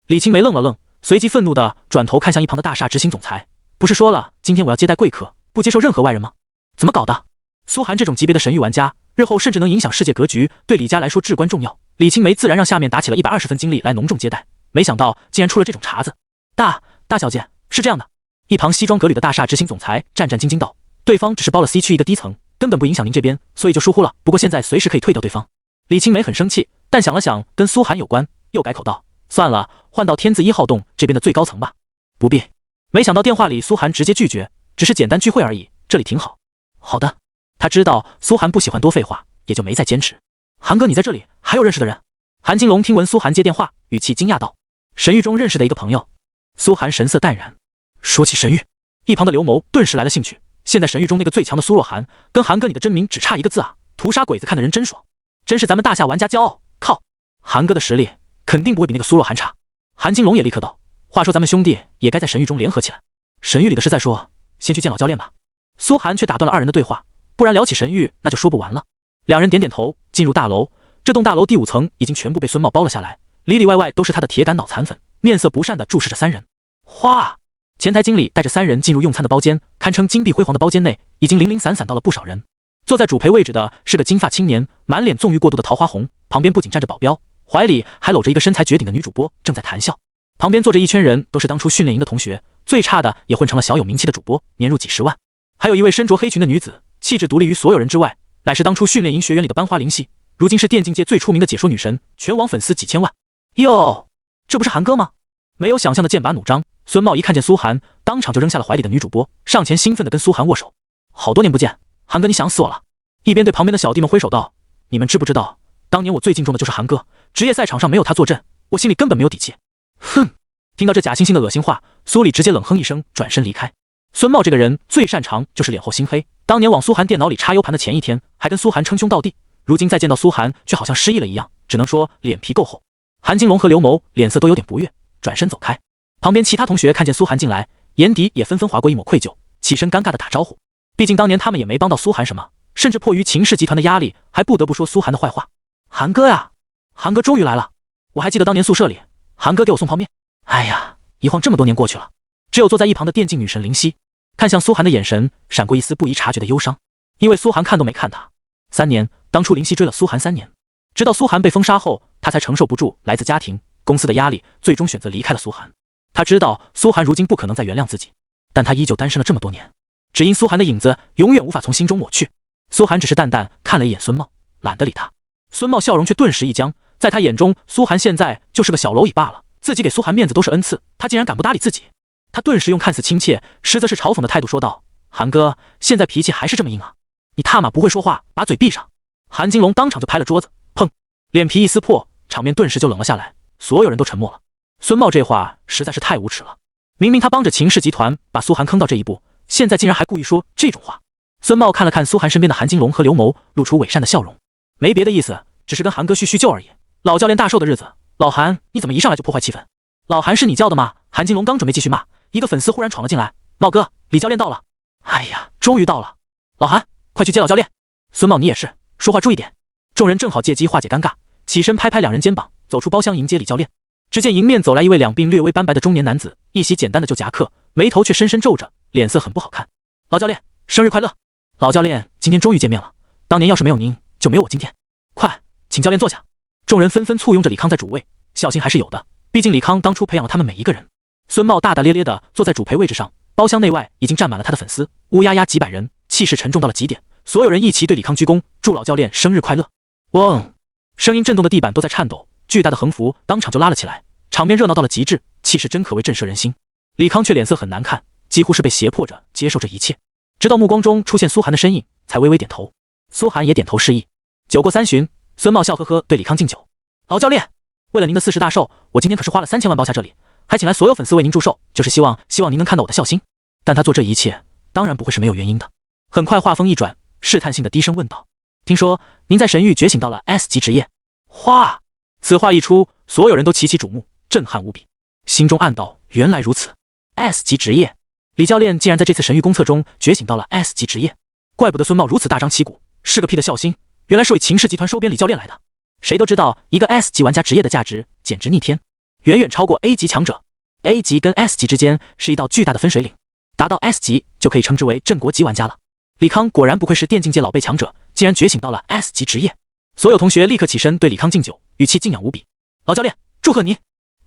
李青梅愣了愣，随即愤怒地转头看向一旁的大厦执行总裁。不是说了，今天我要接待贵客，不接受任何外人吗？怎么搞的？苏寒这种级别的神域玩家，日后甚至能影响世界格局，对李家来说至关重要。李青梅自然让下面打起了120分精力来隆重接待，没想到竟然出了这种茬子。大小姐，是这样的。一旁西装革履的大厦执行总裁战战兢兢道，对方只是包了 C 区一个低层，根本不影响您这边，所以就疏忽了。不过现在随时可以退掉对方。李青梅很生气，但想了想跟苏寒有关，又改口道，算了，换到天字1号洞这边的最高层吧。不必。没想到电话里苏寒直接拒绝，只是简单聚会而已，这里挺好。好的。他知道苏寒不喜欢多废话，也就没再坚持。韩哥，你在这里还有认识的人？韩金龙听闻苏寒接电话，语气惊讶道，神域中认识的一个朋友。苏寒神色淡然。说起神域，一旁的刘谋顿时来了兴趣。现在神域中那个最强的苏若寒，跟韩哥你的真名只差一个字啊！屠杀鬼子看的人真爽，真是咱们大夏玩家骄傲。靠，韩哥的实力肯定不会比那个苏若寒差。韩金龙也立刻道，话说咱们兄弟也该在神域中联合起来。神域里的事再说，先去见老教练吧。苏寒却打断了二人的对话，不然聊起神域那就说不完了。两人点点头，进入大楼。这栋大楼第5层已经全部被孙茂包了下来，里里外外都是他的铁杆脑残粉，面色不善地注视着三人。哗！前台经理带着三人进入用餐的包间，堪称金碧辉煌的包间内已经零零散散到了不少人。坐在主陪位置的是个金发青年，满脸纵欲过度的桃花红，旁边不仅站着保镖，怀里还搂着一个身材绝顶的女主播，正在谈笑。旁边坐着一圈人，都是当初训练营的同学，最差的也混成了小有名气的主播，年入几十万。还有一位身着黑裙的女子，气质独立于所有人之外，乃是当初训练营学员里的班花灵系，如今是电竞界最出名的解说女神，全网粉丝几千万。哟，这不是韩哥吗？没有想象的剑拔弩张，孙茂一看见苏寒，当场就扔下了怀里的女主播，上前兴奋地跟苏寒握手。好多年不见，韩哥你想死我了！一边对旁边的小弟们挥手道，你们知不知道，当年我最敬重的就是韩哥，职业赛场上没有他坐镇，我心里根本没有底气。哼！听到这假惺惺的恶心话，苏里直接冷哼一声，转身离开。孙茂这个人最擅长就是脸厚心黑，当年往苏寒电脑里插 U 盘的前一天，还跟苏寒称兄道弟，如今再见到苏寒，却好像失忆了一样，只能说脸皮够厚。韩金龙和刘谋脸色都有点不悦，转身走开。旁边其他同学看见苏寒进来，眼底也纷纷划过一抹愧疚，起身尴尬的打招呼。毕竟当年他们也没帮到苏寒什么，甚至迫于秦氏集团的压力，还不得不说苏寒的坏话。韩哥呀，韩哥终于来了！我还记得当年宿舍里，韩哥给我送泡面。哎呀，一晃这么多年过去了，只有坐在一旁的电竞女神灵犀，看向苏寒的眼神闪过一丝不易察觉的忧伤，因为苏寒看都没看他。3年，当初灵犀追了苏寒3年，直到苏寒被封杀后，他才承受不住来自家庭、公司的压力，最终选择离开了苏寒。他知道苏寒如今不可能再原谅自己，但他依旧单身了这么多年，只因苏寒的影子永远无法从心中抹去。苏寒只是淡淡看了一眼孙茂，懒得理他。孙茂笑容却顿时一僵，在他眼中，苏寒现在就是个小蝼蚁罢了，自己给苏寒面子都是恩赐，他竟然敢不搭理自己。他顿时用看似亲切，实则是嘲讽的态度说道：“韩哥，现在脾气还是这么硬啊？你他妈不会说话，把嘴闭上！”韩金龙当场就拍了桌子，砰，脸皮一撕破，场面顿时就冷了下来，所有人都沉默了。孙茂这话实在是太无耻了，明明他帮着秦氏集团把苏寒坑到这一步，现在竟然还故意说这种话。孙茂看了看苏寒身边的韩金龙和刘谋，露出伪善的笑容，没别的意思，只是跟韩哥叙叙旧而已。老教练大寿的日子，老韩你怎么一上来就破坏气氛？老韩是你叫的吗？韩金龙刚准备继续骂，一个粉丝忽然闯了进来，茂哥，李教练到了。哎呀，终于到了，老韩快去接老教练。孙茂你也是，说话注意点。众人正好借机化解尴尬，起身拍拍两人肩膀，走出包厢迎接李教练。只见迎面走来一位两鬓略微斑白的中年男子，一袭简单的旧夹克，眉头却深深皱着，脸色很不好看。老教练，生日快乐！老教练，今天终于见面了，当年要是没有您，就没有我今天。快，请教练坐下。众人纷纷簇拥着李康在主位，孝心还是有的，毕竟李康当初培养了他们每一个人。孙茂大大咧咧地坐在主陪位置上，包厢内外已经站满了他的粉丝，乌压压几百人，气势沉重到了极点。所有人一齐对李康鞠躬，祝老教练生日快乐。嗡，声音震动的地板都在颤抖，巨大的横幅当场就拉了起来，场面热闹到了极致，气势真可谓震慑人心。李康却脸色很难看，几乎是被胁迫着接受这一切，直到目光中出现苏寒的身影，才微微点头。苏寒也点头示意。酒过3巡，孙茂笑呵呵对李康敬酒。老教练，为了您的40大寿，我今天可是花了3000万包下这里，还请来所有粉丝为您祝寿，就是希望您能看到我的孝心。但他做这一切当然不会是没有原因的。很快话锋一转，试探性的低声问道：“听说您在神域觉醒到了 S 级职业？”哗！此话一出，所有人都齐齐瞩目，震撼无比，心中暗道：原来如此 ，S 级职业，李教练竟然在这次神域公测中觉醒到了 S 级职业，怪不得孙茂如此大张旗鼓，是个屁的孝心，原来是为秦氏集团收编李教练来的。谁都知道，一个 S 级玩家职业的价值简直逆天，远远超过 A 级强者。A 级跟 S 级之间是一道巨大的分水岭，达到 S 级就可以称之为正国级玩家了。李康果然不愧是电竞界老辈强者，竟然觉醒到了 S 级职业。所有同学立刻起身对李康敬酒，语气敬仰无比。老教练，祝贺您，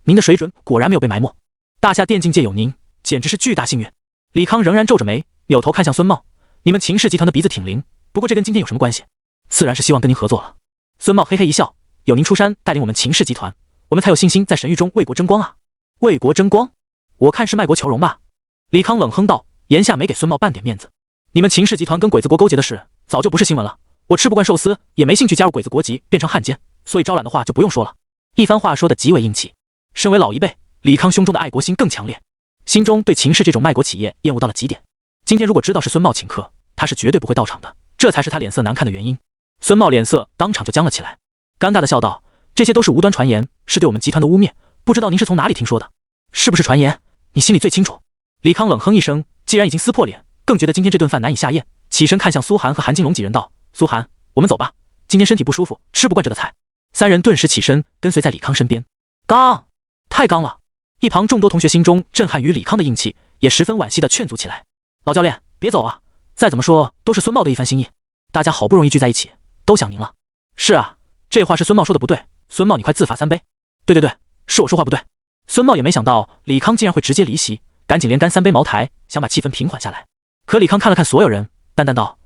您的水准果然没有被埋没，大夏电竞界有您，简直是巨大幸运。李康仍然皱着眉，扭头看向孙茂，你们秦氏集团的鼻子挺灵，不过这跟今天有什么关系？自然是希望跟您合作了。孙茂嘿嘿一笑，有您出山带领我们秦氏集团，我们才有信心在神域中为国争光啊！为国争光？我看是卖国求荣吧。李康冷哼道，言下没给孙茂半点面子。你们秦氏集团跟鬼子国勾结的事早就不是新闻了，我吃不惯寿司，也没兴趣加入鬼子国籍变成汉奸，所以招揽的话就不用说了。一番话说得极为硬气。身为老一辈，李康胸中的爱国心更强烈，心中对秦氏这种卖国企业厌恶到了极点。今天如果知道是孙茂请客，他是绝对不会到场的，这才是他脸色难看的原因。孙茂脸色当场就僵了起来，尴尬的笑道：“这些都是无端传言，是对我们集团的污蔑，不知道您是从哪里听说的？是不是传言，你心里最清楚。”李康冷哼一声，既然已经撕破脸，更觉得今天这顿饭难以下咽，起身看向苏寒和韩金龙几人道：“苏寒，我们走吧，今天身体不舒服，吃不惯这的菜。”三人顿时起身，跟随在李康身边。刚，太刚了！一旁众多同学心中震撼于李康的硬气，也十分惋惜地劝阻起来：“老教练，别走啊！再怎么说都是孙茂的一番心意，大家好不容易聚在一起，都想您了。”是啊，这话是孙茂说的不对，孙茂你快自罚3杯。对，是我说话不对。孙茂也没想到李康竟然会直接离席，赶紧连干3杯茅台，想把气氛平缓下来。可李康看了看所有人，淡淡道：“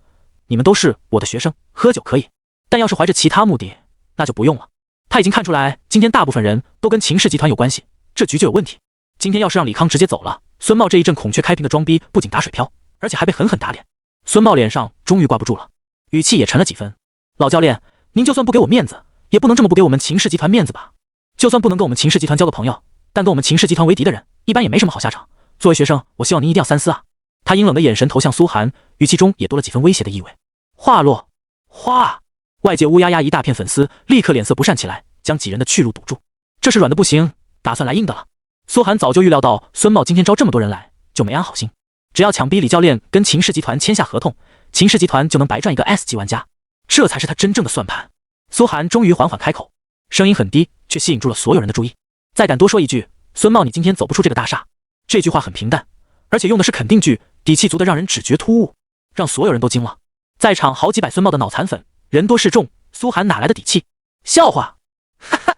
你们都是我的学生，喝酒可以，但要是怀着其他目的，那就不用了。”他已经看出来，今天大部分人都跟秦氏集团有关系，这局就有问题。今天要是让李康直接走了，孙茂这一阵孔雀开屏的装逼不仅打水漂，而且还被狠狠打脸。孙茂脸上终于挂不住了，语气也沉了几分：“老教练，您就算不给我面子，也不能这么不给我们秦氏集团面子吧？就算不能跟我们秦氏集团交个朋友，但跟我们秦氏集团为敌的人，一般也没什么好下场。作为学生，我希望您一定要三思啊！”他阴冷的眼神投向苏寒，语气中也多了几分威胁的意味。话落，哗！外界乌压压一大片粉丝立刻脸色不善起来，将几人的去路堵住。这是软的不行，打算来硬的了。苏寒早就预料到孙茂今天招这么多人来，就没安好心。只要强逼李教练跟秦氏集团签下合同，秦氏集团就能白赚一个 S 级玩家，这才是他真正的算盘。苏寒终于缓缓开口，声音很低，却吸引住了所有人的注意。再敢多说一句，孙茂你今天走不出这个大厦。这句话很平淡，而且用的是肯定句，底气足的让人只觉突兀，让所有人都惊了。在场好几百孙茂的脑残粉，人多势众，苏寒哪来的底气？笑话！哈哈！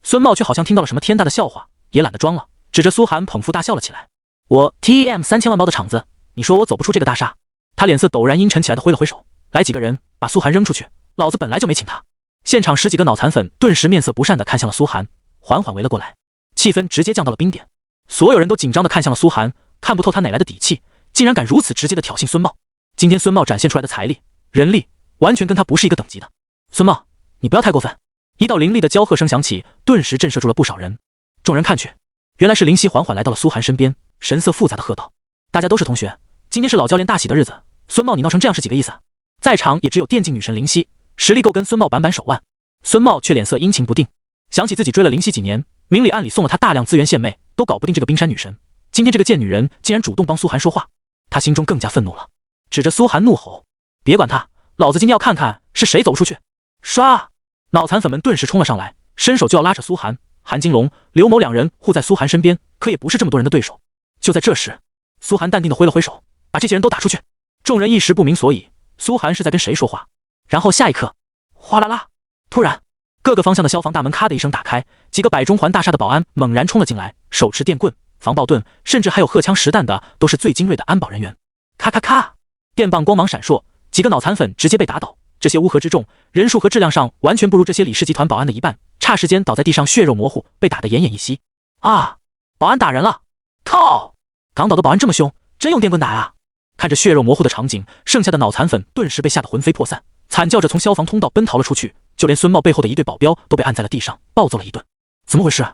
孙茂却好像听到了什么天大的笑话，也懒得装了，指着苏寒捧腹大笑了起来。我 TEM 3000万包的场子，你说我走不出这个大厦？他脸色陡然阴沉起来的挥了挥手，来几个人把苏寒扔出去，老子本来就没请他。现场10几个脑残粉顿时面色不善的看向了苏寒，缓缓围了过来，气氛直接降到了冰点。所有人都紧张的看向了苏寒，看不透他哪来的底气，竟然敢如此直接的挑衅孙茂。今天孙茂展现出来的财力、人力，完全跟他不是一个等级的。孙茂，你不要太过分！一道凌厉的骄喝声响起，顿时震慑住了不少人。众人看去，原来是林夕缓缓来到了苏寒身边，神色复杂的喝道：“大家都是同学，今天是老教练大喜的日子，孙茂你闹成这样是几个意思？”在场也只有电竞女神林夕，实力够跟孙茂板板手腕。孙茂却脸色阴晴不定，想起自己追了林夕几年，明里暗里送了她大量资源献媚，都搞不定这个冰山女神。今天这个贱女人竟然主动帮苏寒说话，他心中更加愤怒了，指着苏寒怒吼：“别管他，老子今天要看看是谁走不出去！”唰！脑残粉们顿时冲了上来，伸手就要拉着苏寒、韩金龙、刘某2人护在苏寒身边，可也不是这么多人的对手。就在这时，苏寒淡定的挥了挥手，把这些人都打出去。众人一时不明所以，苏寒是在跟谁说话。然后下一刻，哗啦啦！突然，各个方向的消防大门咔的一声打开，几个百中环大厦的保安猛然冲了进来，手持电棍、防爆盾，甚至还有荷枪实弹的，都是最精锐的安保人员。咔咔咔，电棒光芒闪烁，几个脑残粉直接被打倒。这些乌合之众，人数和质量上完全不如这些李氏集团保安的一半，霎时间倒在地上，血肉模糊，被打得奄奄一息。啊！保安打人了！靠！港岛的保安这么凶，真用电棍打呀！看着血肉模糊的场景，剩下的脑残粉顿时被吓得魂飞魄散，惨叫着从消防通道奔逃了出去。就连孙茂背后的一队保镖都被按在了地上，暴揍了一顿。怎么回事？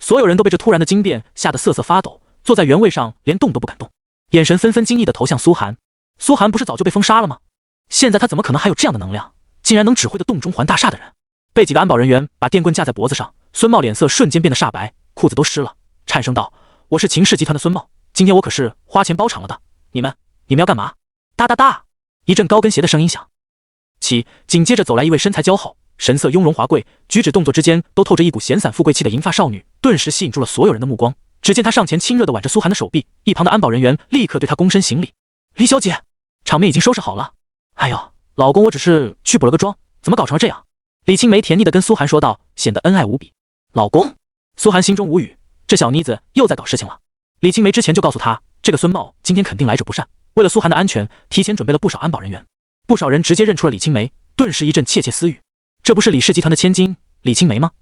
所有人都被这突然的惊变吓得瑟瑟发抖，坐在原位上连动都不敢动，眼神纷纷惊异地投向苏寒。苏寒不是早就被封杀了吗？现在他怎么可能还有这样的能量，竟然能指挥得动中环大厦的人？被几个安保人员把电棍架在脖子上，孙茂脸色瞬间变得煞白，裤子都湿了，颤声道：“我是秦氏集团的孙茂，今天我可是花钱包场了的，你们要干嘛？”哒哒哒，一阵高跟鞋的声音响起，紧接着走来一位身材姣好、神色雍容华贵、举止动作之间都透着一股闲散富贵气的银发少女，顿时吸引住了所有人的目光。只见她上前亲热地挽着苏寒的手臂，一旁的安保人员立刻对她躬身行礼：“李小姐，场面已经收拾好了。”“哎呦，老公，我只是去补了个妆，怎么搞成了这样？”李青梅甜腻地跟苏寒说道，显得恩爱无比。老公，苏寒心中无语，这小妮子又在搞事情了。李青梅之前就告诉他，这个孙茂今天肯定来者不善，为了苏寒的安全，提前准备了不少安保人员。不少人直接认出了李青梅，顿时一阵窃窃私语，这不是李氏集团的千金李青梅吗？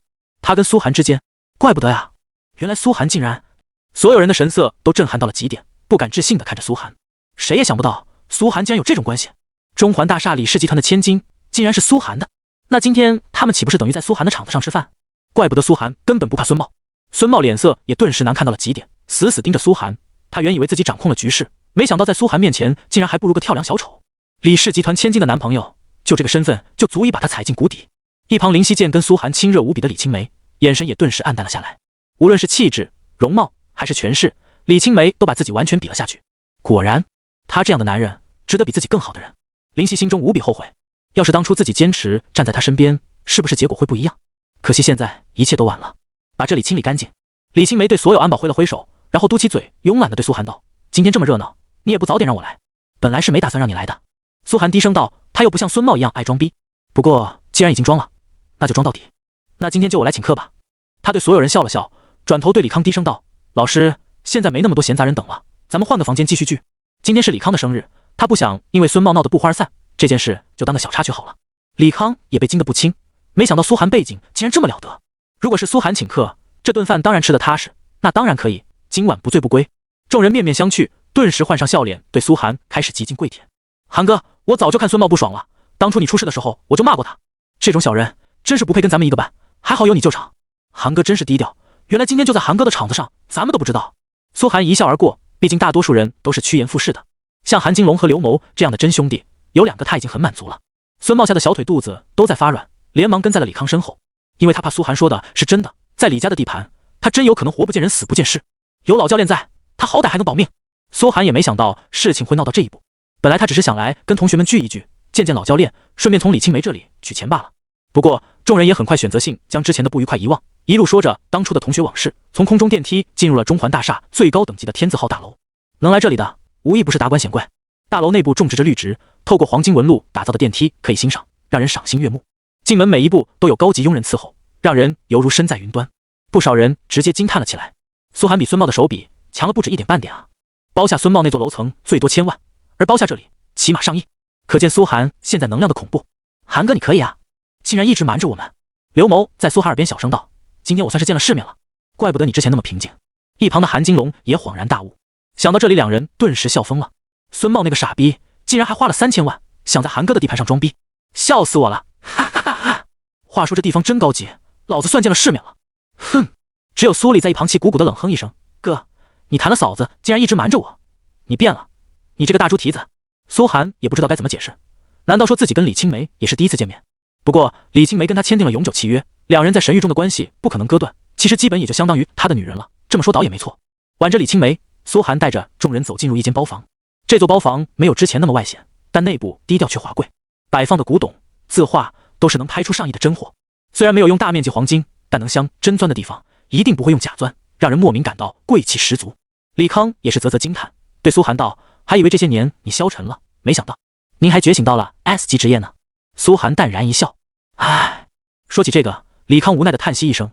她跟苏寒之间，怪不得呀，原来苏寒竟然……所有人的神色都震撼到了极点，不敢置信地看着苏寒。谁也想不到苏寒竟然有这种关系，中环大厦李氏集团的千金竟然是苏寒的。那今天他们岂不是等于在苏寒的场子上吃饭？怪不得苏寒根本不怕孙茂。孙茂脸色也顿时难看到了极点，死死盯着苏寒。他原以为自己掌控了局势，没想到在苏寒面前竟然还不如个跳梁小丑。李氏集团千金的男朋友，就这个身份就足以把他踩进谷底。一旁林希见跟苏寒亲热无比的李青梅，眼神也顿时暗淡了下来。无论是气质、容貌还是权势，李青梅都把自己完全比了下去。果然，他这样的男人值得比自己更好的人。林希心中无比后悔，要是当初自己坚持站在他身边，是不是结果会不一样？可惜现在一切都晚了，把这里清理干净。李青梅对所有安保挥了挥手，然后嘟起嘴，慵懒地对苏寒道：“今天这么热闹，你也不早点让我来，本来是没打算让你来的。”苏寒低声道：“他又不像孙茂一样爱装逼，不过既然已经装了，那就装到底。那今天就我来请客吧。”他对所有人笑了笑，转头对李康低声道：“老师，现在没那么多闲杂人等了，咱们换个房间继续聚。今天是李康的生日，他不想因为孙茂闹得不欢而散，这件事就当个小插曲好了。”李康也被惊得不轻，没想到苏寒背景竟然这么了得。如果是苏寒请客，这顿饭当然吃得踏实，那当然可以，今晚不醉不归。众人面面相觑，顿时换上笑脸，对苏寒开始极尽跪舔。寒哥，我早就看孙茂不爽了，当初你出事的时候，我就骂过他，这种小人真是不配跟咱们一个班，还好有你救场。寒哥真是低调，原来今天就在寒哥的场子上，咱们都不知道。苏寒一笑而过，毕竟大多数人都是趋炎附势的，像韩金龙和刘谋这样的真兄弟，有2个他已经很满足了。孙茂吓得小腿肚子都在发软，连忙跟在了李康身后，因为他怕苏寒说的是真的，在李家的地盘，他真有可能活不见人死不见尸。有老教练在，他好歹还能保命。苏寒也没想到事情会闹到这一步，本来他只是想来跟同学们聚一聚，见见老教练，顺便从李青梅这里取钱罢了。不过众人也很快选择性将之前的不愉快遗忘，一路说着当初的同学往事，从空中电梯进入了中环大厦最高等级的天字号大楼。能来这里的无一不是达官显贵，大楼内部种植着绿植，透过黄金纹路打造的电梯可以欣赏，让人赏心悦目。进门每一步都有高级佣人伺候，让人犹如身在云端。不少人直接惊叹了起来，苏寒比孙茂的手笔强了不止1点半点啊！包下孙茂那座楼层最多1000万，而包下这里起码上亿，可见苏寒现在能量的恐怖。寒哥你可以啊，竟然一直瞒着我们。刘谋在苏寒耳边小声道：“今天我算是见了世面了，怪不得你之前那么平静。”一旁的韩金龙也恍然大悟，想到这里，两人顿时笑疯了。孙茂那个傻逼竟然还花了3000万，想在韩哥的地盘上装逼，笑死我了！哈哈哈哈！话说这地方真高级，老子算见了世面了。哼！只有苏丽在一旁气鼓鼓的冷哼一声：“哥，你谈了嫂子，竟然一直瞒着我，你变了，你这个大猪蹄子！”苏寒也不知道该怎么解释，难道说自己跟李青梅也是第一次见面？不过李青梅跟他签订了永久契约，两人在神域中的关系不可能割断，其实基本也就相当于他的女人了。这么说倒也没错。挽着李青梅，苏寒带着众人走进入一间包房。这座包房没有之前那么外显，但内部低调却华贵，摆放的古董、字画都是能拍出上亿的真货。虽然没有用大面积黄金，但能镶真钻的地方一定不会用假钻，让人莫名感到贵气十足。李康也是啧啧惊叹，对苏寒道：“还以为这些年你消沉了，没想到您还觉醒到了 S 级职业呢。”苏寒淡然一笑：“唉。”说起这个，李康无奈的叹息一声：“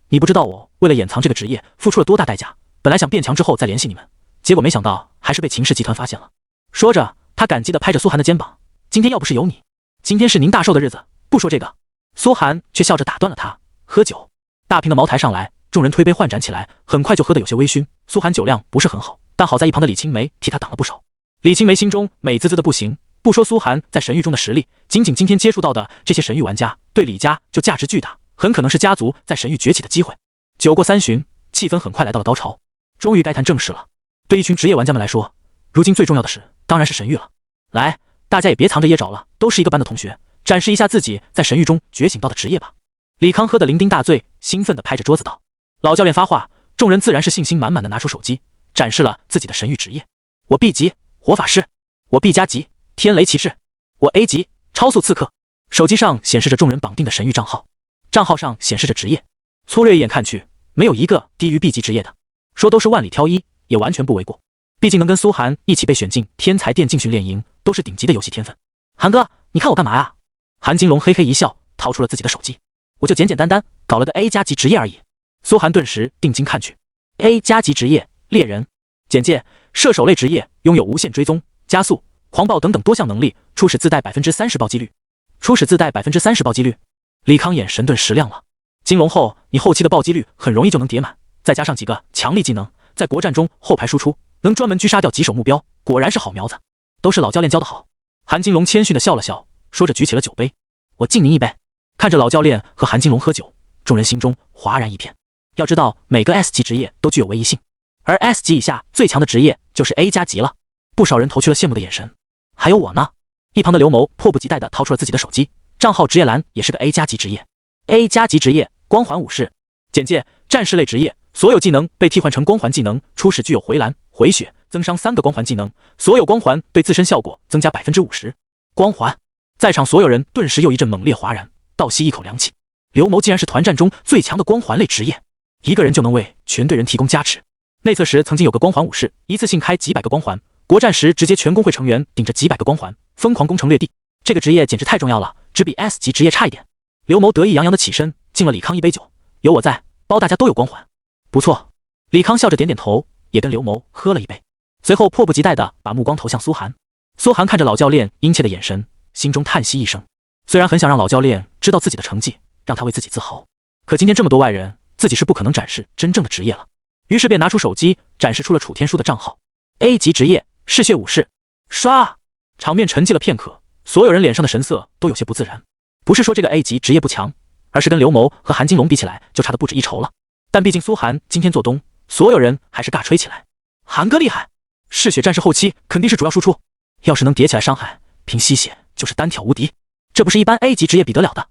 你不知道我为了掩藏这个职业付出了多大代价，本来想变强之后再联系你们，结果没想到还是被秦氏集团发现了。”说着，他感激地拍着苏寒的肩膀：“今天要不是有你，今天是您大寿的日子，不说这个。”苏寒却笑着打断了他：“喝酒。”大瓶的茅台上来，众人推杯换盏起来，很快就喝得有些微醺。苏寒酒量不是很好，但好在一旁的李青梅替他挡了不少。李青梅心中美滋滋的不行，不说苏寒在神域中的实力，仅仅今天接触到的这些神域玩家，对李家就价值巨大，很可能是家族在神域崛起的机会。酒过3巡，气氛很快来到了高潮，终于该谈正事了。对一群职业玩家们来说，如今最重要的事当然是神域了。来，大家也别藏着掖着了，都是一个班的同学，展示一下自己在神域中觉醒到的职业吧。李康喝得酩酊大醉，兴奋地拍着桌子道。老教练发话，众人自然是信心满满的拿出手机，展示了自己的神域职业。我 B 级火法师，我 B 加级天雷骑士，我 A 级超速刺客。手机上显示着众人绑定的神域账号，账号上显示着职业。粗略一眼看去，没有一个低于 B 级职业的，说都是万里挑一，也完全不为过。毕竟能跟苏寒一起被选进天才电竞训练营，都是顶级的游戏天分。韩哥，你看我干嘛呀？韩金龙嘿嘿一笑，掏出了自己的手机。我就简简单单搞了个 A 加级职业而已。苏寒顿时定睛看去 ，A 加级职业猎人，简介：射手类职业，拥有无限追踪、加速、狂暴等等多项能力，初始自带 30% 暴击率。初始自带 30% 暴击率。李康眼神顿时亮了。金龙后，你后期的暴击率很容易就能叠满，再加上几个强力技能，在国战中后排输出，能专门狙杀掉棘手目标，果然是好苗子。都是老教练教得好。韩金龙谦逊地笑了笑，说着举起了酒杯，我敬您一杯。看着老教练和韩金龙喝酒，众人心中哗然一片。要知道，每个 S 级职业都具有唯一性，而 S 级以下最强的职业就是 A 加级了。不少人投去了羡慕的眼神。还有我呢。一旁的刘某迫不及待地掏出了自己的手机，账号职业栏也是个 A 加级职业。A 加级职业光环武士，简介：战士类职业，所有技能被替换成光环技能，初始具有回蓝、回血、增伤3个光环技能，所有光环对自身效果增加 50%。光环，在场所有人顿时又一阵猛烈哗然，倒吸一口凉气。刘谋竟然是团战中最强的光环类职业，一个人就能为全队人提供加持。内测时曾经有个光环武士，一次性开几百个光环，国战时直接全工会成员顶着几百个光环，疯狂攻城略地。这个职业简直太重要了，只比 S 级职业差一点。刘谋得意洋洋的起身，敬了李康一杯酒，有我在，包大家都有光环。不错。李康笑着点点头，也跟刘谋喝了一杯，随后迫不及待地把目光投向苏寒。苏寒看着老教练殷切的眼神，心中叹息一声。虽然很想让老教练知道自己的成绩，让他为自己自豪，可今天这么多外人，自己是不可能展示真正的职业了。于是便拿出手机，展示出了楚天舒的账号 A 级职业嗜血武士。唰，场面沉寂了片刻，所有人脸上的神色都有些不自然。不是说这个 A 级职业不强，而是跟刘谋和韩金龙比起来就差得不止一筹了。但毕竟苏寒今天做东，所有人还是尬吹起来。韩哥厉害，嗜血战士后期肯定是主要输出，要是能叠起来伤害，凭吸血就是单挑无敌，这不是一般 A 级职业比得了的。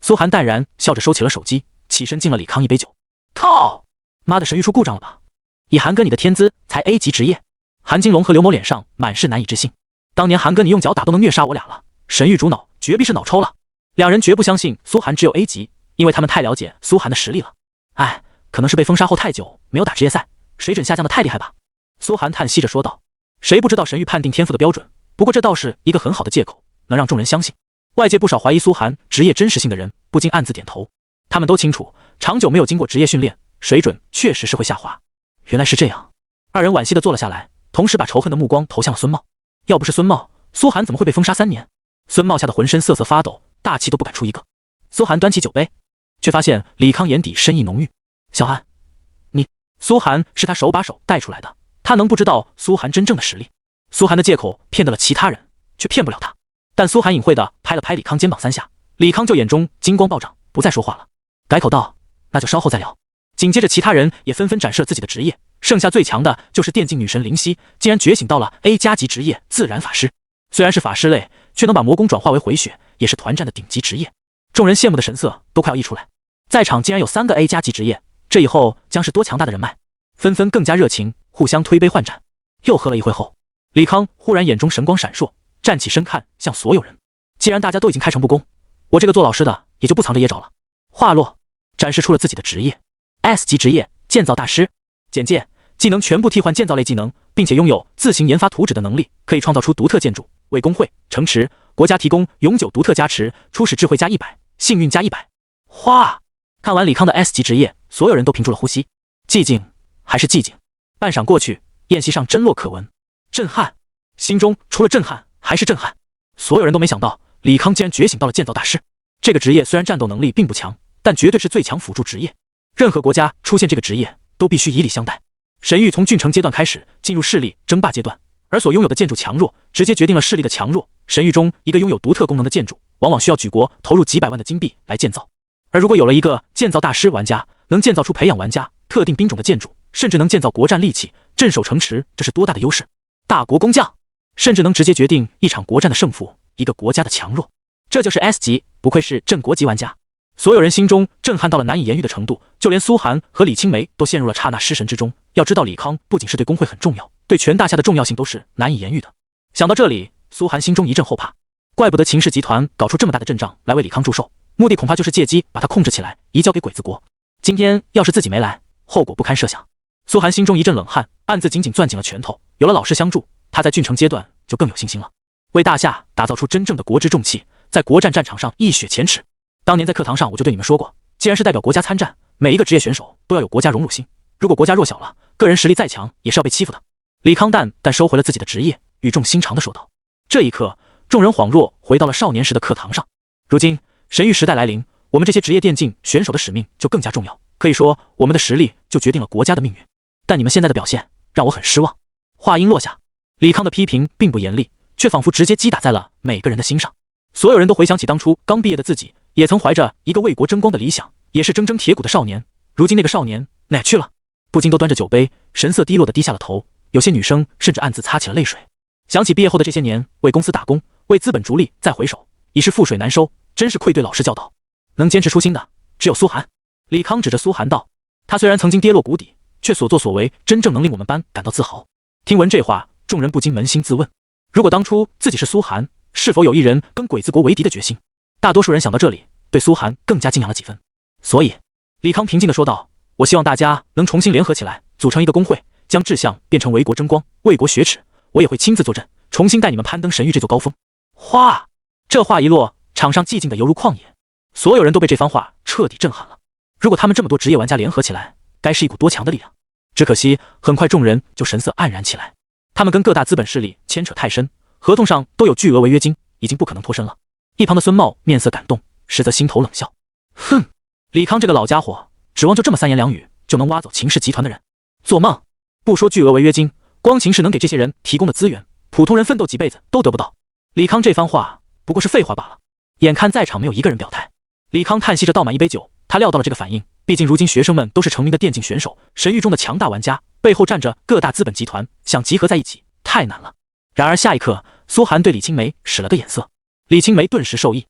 苏寒淡然笑着收起了手机，起身敬了李康一杯酒。靠，妈的神域出故障了吧？以韩哥你的天资才 A 级职业？韩金龙和刘某脸上满是难以置信。当年韩哥你用脚打都能虐杀我俩了，神域主脑绝逼是脑抽了。两人绝不相信苏寒只有 A 级，因为他们太了解苏寒的实力了。哎，可能是被封杀后太久没有打职业赛，水准下降的太厉害吧。苏寒叹息着说道。谁不知道神域判定天赋的标准，不过这倒是一个很好的借口，能让众人相信。外界不少怀疑苏寒职业真实性的人不禁暗自点头，他们都清楚，长久没有经过职业训练，水准确实是会下滑。原来是这样。二人惋惜地坐了下来，同时把仇恨的目光投向了孙茂。要不是孙茂，苏寒怎么会被封杀3年？孙茂吓得浑身瑟瑟发抖，大气都不敢出一个。苏寒端起酒杯，却发现李康眼底深意浓郁。小寒，你……苏寒是他手把手带出来的，他能不知道苏寒真正的实力？苏寒的借口骗得了其他人，却骗不了他。但苏寒隐晦地拍了拍李康肩膀3下，李康就眼中金光暴涨，不再说话了，改口道：那就稍后再聊。紧接着其他人也纷纷展示了自己的职业，剩下最强的就是电竞女神灵犀，竟然觉醒到了 A 加级职业自然法师。虽然是法师类，却能把魔功转化为回血，也是团战的顶级职业。众人羡慕的神色都快要溢出来。在场竟然有3个 A 加级职业，这以后将是多强大的人脉！纷纷更加热情，互相推杯换盏。又喝了一会后，李康忽然眼中神光闪烁，站起身看向所有人。既然大家都已经开诚布公，我这个做老师的也就不藏着掖着了。话落，展示出了自己的职业 S 级职业建造大师。简介：技能全部替换建造类技能，并且拥有自行研发图纸的能力，可以创造出独特建筑，为工会、城池、国家提供永久独特加持，初始智慧加100，幸运加100。哗！看完李康的 S 级职业，所有人都屏住了呼吸。寂静，还是寂静。半晌过去，宴席上真落可闻。震撼，心中除了震撼还是震撼。所有人都没想到，李康竟然觉醒到了建造大师。这个职业虽然战斗能力并不强，但绝对是最强辅助职业。任何国家出现这个职业，都必须以礼相待。神域从郡城阶段开始进入势力争霸阶段，而所拥有的建筑强弱，直接决定了势力的强弱。神域中一个拥有独特功能的建筑，往往需要举国投入几百万的金币来建造。而如果有了一个建造大师玩家，能建造出培养玩家特定兵种的建筑，甚至能建造国战利器、镇守城池，这是多大的优势！大国工匠，甚至能直接决定一场国战的胜负，一个国家的强弱。这就是 S 级，不愧是镇国级玩家。所有人心中震撼到了难以言喻的程度，就连苏寒和李青梅都陷入了刹那失神之中。要知道，李康不仅是对工会很重要，对全大夏的重要性都是难以言喻的。想到这里，苏寒心中一阵后怕，怪不得秦氏集团搞出这么大的阵仗来为李康祝寿，目的恐怕就是借机把他控制起来，移交给鬼子国。今天要是自己没来，后果不堪设想。苏寒心中一阵冷汗，暗自紧紧攥紧了拳头。有了老师相助，他在郡城阶段就更有信心了，为大夏打造出真正的国之重器，在国战战场上一雪前耻。当年在课堂上我就对你们说过，既然是代表国家参战，每一个职业选手都要有国家荣辱心，如果国家弱小了，个人实力再强也是要被欺负的。李康淡收回了自己的职业，语重心长地说道。这一刻，众人恍若回到了少年时的课堂上。如今神域时代来临，我们这些职业电竞选手的使命就更加重要，可以说我们的实力就决定了国家的命运。但你们现在的表现让我很失望。话音落下，李康的批评并不严厉，却仿佛直接击打在了每个人的心上。所有人都回想起当初刚毕业的自己，也曾怀着一个为国争光的理想，也是铮铮铁骨的少年。如今那个少年哪去了？不禁都端着酒杯，神色低落地低下了头。有些女生甚至暗自擦起了泪水。想起毕业后的这些年，为公司打工，为资本逐利，再回首，已是覆水难收，真是愧对老师教导。能坚持初心的，只有苏寒。李康指着苏寒道：他虽然曾经跌落谷底，却所作所为真正能令我们班感到自豪。听闻这话，众人不禁扪心自问，如果当初自己是苏寒，是否有一人跟鬼子国为敌的决心？大多数人想到这里，对苏寒更加敬仰了几分。所以李康平静地说道，我希望大家能重新联合起来，组成一个工会，将志向变成为国争光，为国雪耻。我也会亲自坐镇，重新带你们攀登神域这座高峰。哗！这话一落，场上寂静的犹如旷野，所有人都被这番话彻底震撼了。如果他们这么多职业玩家联合起来，该是一股多强的力量。只可惜很快众人就神色黯然起来，他们跟各大资本势力牵扯太深，合同上都有巨额违约金，已经不可能脱身了。一旁的孙茂面色感动，实则心头冷笑，哼，李康这个老家伙，指望就这么三言两语就能挖走秦氏集团的人，做梦！不说巨额违约金，光秦氏能给这些人提供的资源，普通人奋斗几辈子都得不到。李康这番话不过是废话罢了。眼看在场没有一个人表态，李康叹息着倒满一杯酒，他料到了这个反应，毕竟如今学生们都是成名的电竞选手，神域中的强大玩家，背后站着各大资本集团，想集合在一起太难了。然而下一刻，苏寒对李青梅使了个眼色，李青梅顿时受益，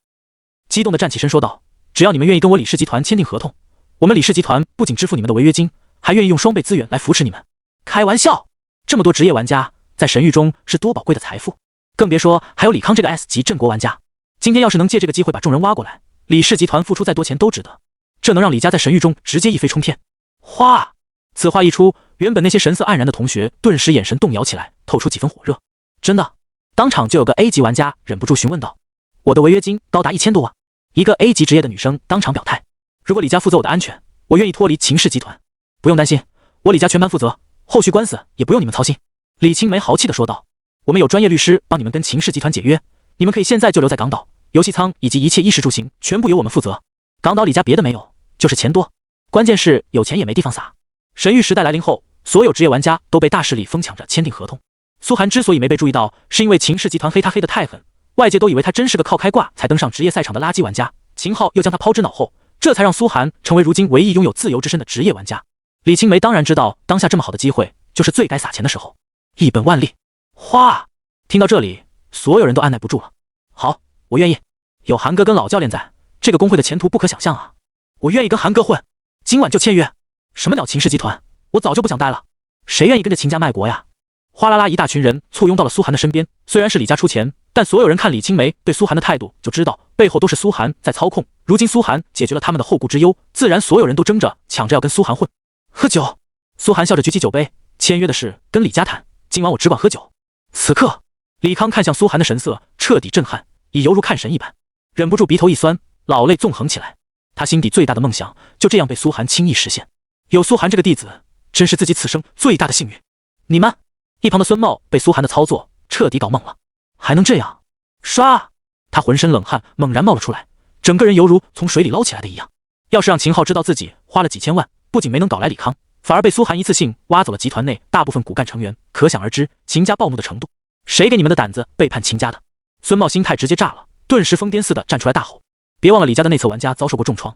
激动地站起身说道，只要你们愿意跟我李氏集团签订合同，我们李氏集团不仅支付你们的违约金，还愿意用双倍资源来扶持你们。开玩笑，这么多职业玩家在神域中是多宝贵的财富，更别说还有李康这个 S 级镇国玩家。今天要是能借这个机会把众人挖过来，李氏集团付出再多钱都值得，这能让李家在神域中直接一飞冲天。哗！此话一出，原本那些神色黯然的同学顿时眼神动摇起来，透出几分火热。真的？当场就有个 A 级玩家忍不住询问道，我的违约金高达1000多万。一个 A 级职业的女生当场表态，如果李家负责我的安全，我愿意脱离秦氏集团，不用担心，我李家全盘负责，后续官司也不用你们操心。李青梅豪气地说道，我们有专业律师帮你们跟秦氏集团解约，你们可以现在就留在港岛，游戏仓以及一切衣食住行全部由我们负责。港岛李家别的没有，就是钱多，关键是有钱也没地方撒。神域时代来临后，所有职业玩家都被大势力疯抢着签订合同。苏寒之所以没被注意到，是因为秦氏集团黑他黑得太狠，外界都以为他真是个靠开挂才登上职业赛场的垃圾玩家，秦昊又将他抛之脑后，这才让苏寒成为如今唯一拥有自由之身的职业玩家。李青梅当然知道当下这么好的机会就是最该撒钱的时候，一本万利。哗！听到这里，所有人都按耐不住了。好，我愿意，有韩哥跟老教练在，这个工会的前途不可想象啊！我愿意跟韩哥混，今晚就签约。什么鸟秦氏集团，我早就不想待了，谁愿意跟着秦家卖国呀？哗啦啦，一大群人簇拥到了苏寒的身边。虽然是李家出钱，但所有人看李青梅对苏寒的态度，就知道背后都是苏寒在操控。如今苏寒解决了他们的后顾之忧，自然所有人都争着抢着要跟苏寒混。喝酒！苏寒笑着举起酒杯，签约的事跟李家谈，今晚我只管喝酒。此刻，李康看向苏寒的神色彻底震撼，已犹如看神一般，忍不住鼻头一酸，老泪纵横起来。他心底最大的梦想就这样被苏寒轻易实现，有苏寒这个弟子，真是自己此生最大的幸运。你们！一旁的孙茂被苏寒的操作彻底搞懵了，还能这样？唰！他浑身冷汗猛然冒了出来，整个人犹如从水里捞起来的一样。要是让秦昊知道自己花了几千万，不仅没能搞来李康，反而被苏寒一次性挖走了集团内大部分骨干成员，可想而知秦家暴怒的程度。谁给你们的胆子背叛秦家的？孙茂心态直接炸了，顿时疯癫似的站出来大吼，别忘了李家的内侧玩家遭受过重创，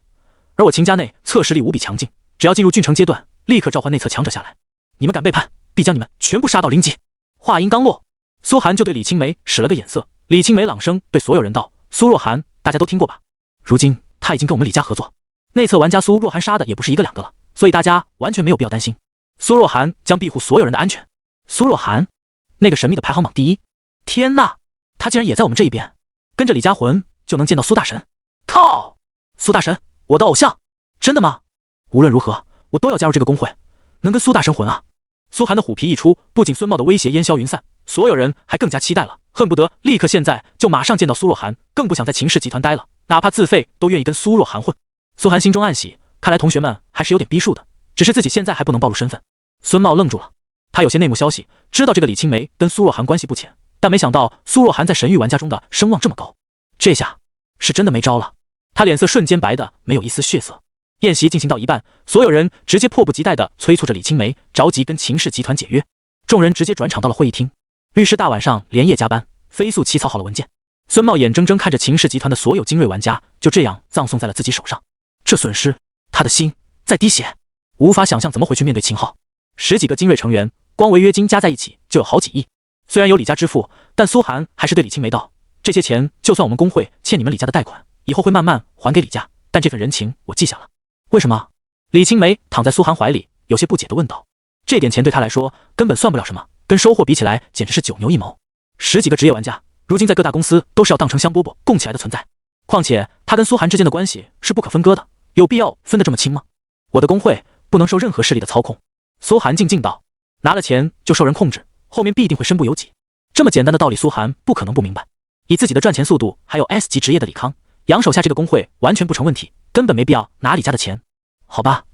而我秦家内侧实力无比强劲，只要进入郡城阶段，立刻召唤内侧强者下来，你们敢背叛，必将你们全部杀到0级。话音刚落，苏寒就对李青梅使了个眼色，李青梅朗声对所有人道：“苏若涵，大家都听过吧？如今他已经跟我们李家合作，内侧玩家苏若涵杀的也不是一个两个了，所以大家完全没有必要担心。苏若涵将庇护所有人的安全。苏若涵，那个神秘的排行榜第一，天呐，他竟然也在我们这一边，跟着李家魂就能见到苏大神。靠，苏大神，我的偶像，真的吗？无论如何，我都要加入这个公会，能跟苏大神混啊！”苏寒的虎皮一出，不仅孙茂的威胁烟消云散，所有人还更加期待了，恨不得立刻现在就马上见到苏若涵，更不想在秦氏集团待了，哪怕自费都愿意跟苏若涵混。苏寒心中暗喜，看来同学们还是有点逼数的，只是自己现在还不能暴露身份。孙茂愣住了，他有些内幕消息，知道这个李青梅跟苏若涵关系不浅，但没想到苏若涵在神域玩家中的声望这么高，这下是真的没招了。他脸色瞬间白的没有一丝血色。宴席进行到一半，所有人直接迫不及待地催促着李青梅着急跟秦氏集团解约。众人直接转场到了会议厅，律师大晚上连夜加班，飞速起草好了文件。孙茂眼睁睁看着秦氏集团的所有精锐玩家就这样葬送在了自己手上，这损失他的心在滴血，无法想象怎么回去面对秦昊。10几个精锐成员，光违约金加在一起就有好几亿。虽然有李家支付，但苏寒还是对李青梅道：“这些钱就算我们工会欠你们李家的贷款，以后会慢慢还给李家，但这份人情我记下了。”为什么？李青梅躺在苏寒怀里，有些不解地问道。这点钱对他来说根本算不了什么，跟收获比起来简直是九牛一毛。10几个职业玩家，如今在各大公司都是要当成香饽饽供起来的存在。况且他跟苏寒之间的关系是不可分割的，有必要分得这么清吗？我的工会不能受任何势力的操控。苏寒静静道，拿了钱就受人控制，后面必定会身不由己。这么简单的道理，苏寒不可能不明白。以自己的赚钱速度，还有 S 级职业的李康，杨手下这个工会完全不成问题，根本没必要拿李家的钱。好吧，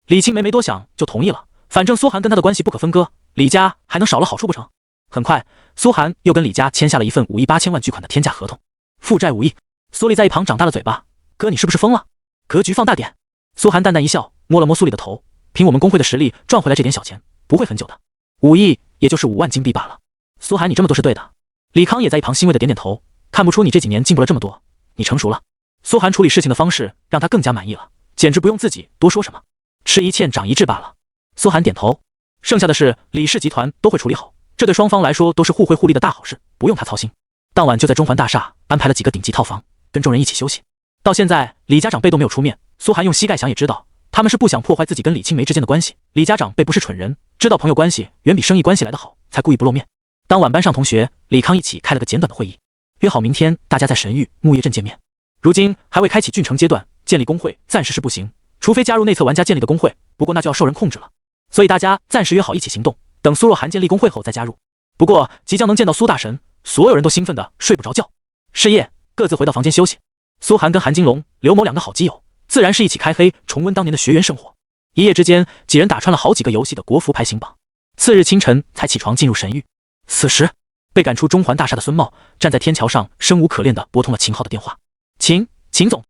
李青梅没多想就同意了，反正苏寒跟他的关系不可分割，李家还能少了好处不成？很快，苏寒又跟李家签下了一份5亿8千万巨款的天价合同，负债5亿。苏丽在一旁长大了嘴巴，哥你是不是疯了？格局放大点。苏寒淡淡一笑，摸了摸苏丽的头，凭我们工会的实力赚回来这点小钱不会很久的，5亿也就是5万金币罢了。苏寒你这么做是对的。李康也在一旁欣慰的点点头，看不出你这几年进步了这么多，你成熟了。苏寒处理事情的方式让他更加满意了，简直不用自己多说什么，吃一堑长一智罢了。苏寒点头，剩下的事李氏集团都会处理好，这对双方来说都是互惠互利的大好事，不用他操心。当晚就在中环大厦安排了几个顶级套房，跟众人一起休息。到现在李家长辈都没有出面，苏寒用膝盖想也知道，他们是不想破坏自己跟李青梅之间的关系。李家长辈不是蠢人，知道朋友关系远比生意关系来得好，才故意不露面。当晚班上同学李康一起开了个简短的会议，约好明天大家在神域木叶镇见面。如今还未开启郡城阶段，建立工会暂时是不行，除非加入内侧玩家建立的工会，不过那就要受人控制了。所以大家暂时约好一起行动，等苏若涵建立工会后再加入。不过即将能见到苏大神，所有人都兴奋的睡不着觉。是夜，各自回到房间休息。苏寒跟韩金龙、刘某两个好基友，自然是一起开黑，重温当年的学员生活。一夜之间，几人打穿了好几个游戏的国服排行榜。次日清晨才起床进入神域。此时，被赶出中环大厦的孙茂站在天桥上，生无可恋的拨通了秦昊的电话。秦总。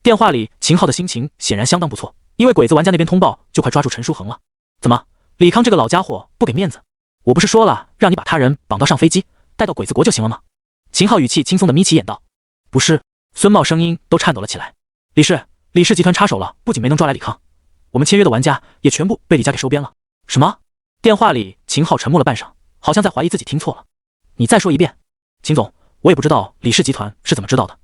电话里秦昊的心情显然相当不错，因为鬼子玩家那边通报就快抓住陈书恒了。怎么，李康这个老家伙不给面子？我不是说了让你把他人绑到上飞机，带到鬼子国就行了吗？秦昊语气轻松的眯起眼道。不是。孙茂声音都颤抖了起来。李氏集团插手了，不仅没能抓来李康，我们签约的玩家也全部被李家给收编了。什么？电话里秦昊沉默了半晌，好像在怀疑自己听错了。你再说一遍。秦总，我也不知道李氏集团是怎么知道的。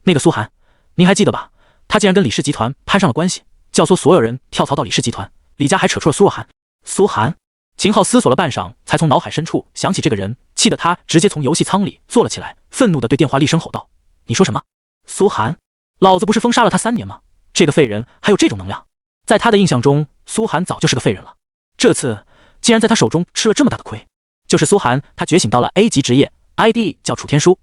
那个苏寒，您还记得吧？他竟然跟李氏集团攀上了关系，教唆所有人跳槽到李氏集团，李家还扯出了苏若涵。苏寒，秦昊思索了半晌，才从脑海深处想起这个人，气得他直接从游戏舱里坐了起来，愤怒地对电话厉声吼道：你说什么？苏寒，老子不是封杀了他3年吗？这个废人还有这种能量？在他的印象中，苏寒早就是个废人了，这次竟然在他手中吃了这么大的亏。就是苏寒，他觉醒到了 A 级职业， ID 叫楚天书。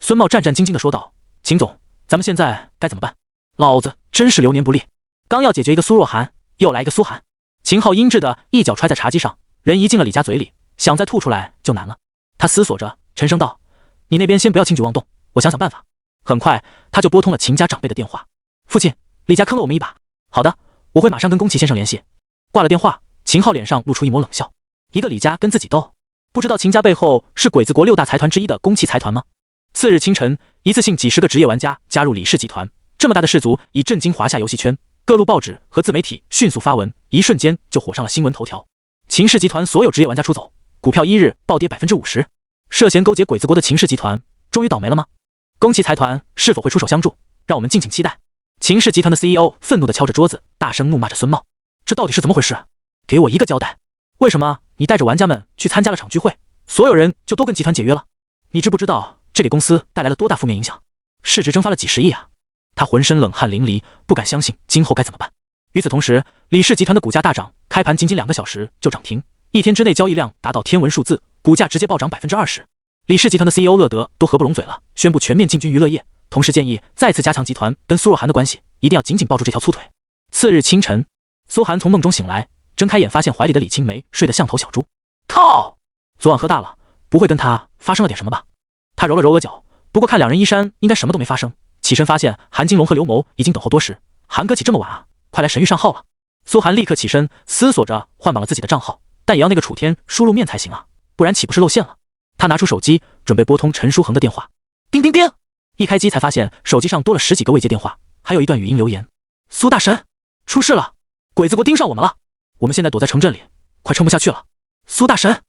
孙茂战战兢兢地说道：秦总，咱们现在该怎么办？老子真是流年不利，刚要解决一个苏若涵，又来一个苏寒。秦昊阴质的一脚踹在茶几上，人一进了李家嘴里，想再吐出来就难了。他思索着，沉声道：你那边先不要轻举妄动，我想想办法。很快他就拨通了秦家长辈的电话。父亲，李家坑了我们一把。好的，我会马上跟宫崎先生联系。挂了电话，秦昊脸上露出一抹冷笑。一个李家跟自己斗，不知道秦家背后是鬼子国6大财团之一的宫崎财团吗？次日清晨，一次性几十个职业玩家加入李氏集团，这么大的氏族已震惊华夏游戏圈，各路报纸和自媒体迅速发文，一瞬间就火上了新闻头条。秦氏集团所有职业玩家出走，股票一日暴跌50%，涉嫌勾结鬼子国的秦氏集团，终于倒霉了吗？宫崎财团是否会出手相助？让我们敬请期待。秦氏集团的 CEO 愤怒地敲着桌子，大声怒骂着孙茂：“这到底是怎么回事？给我一个交代！为什么你带着玩家们去参加了场聚会，所有人就都跟集团解约了？你知不知道这给公司带来了多大负面影响？市值蒸发了几十亿啊！”他浑身冷汗淋漓，不敢相信今后该怎么办。与此同时，李氏集团的股价大涨，开盘仅2个小时就涨停，1天之内交易量达到天文数字，股价直接暴涨20%。李氏集团的 CEO 乐德都合不拢嘴了，宣布全面进军娱乐业，同时建议再次加强集团跟苏若涵的关系，一定要紧紧抱住这条粗腿。次日清晨，苏涵从梦中醒来，睁开眼发现怀里的李青梅睡得像头小猪。靠！昨晚喝大了，不会跟他发生了点什么吧？他揉了揉额角，不过看两人衣衫，应该什么都没发生。起身发现韩金龙和刘谋已经等候多时。韩哥起这么晚啊？快来神域上号了！苏涵立刻起身，思索着换绑了自己的账号，但也要那个楚天输入面才行啊，不然岂不是露馅了？他拿出手机，准备拨通陈书恒的电话。叮叮叮！一开机才发现手机上多了10几个未接电话，还有一段语音留言：“苏大神，出事了，鬼子国盯上我们了，我们现在躲在城镇里，快撑不下去了。”苏大神，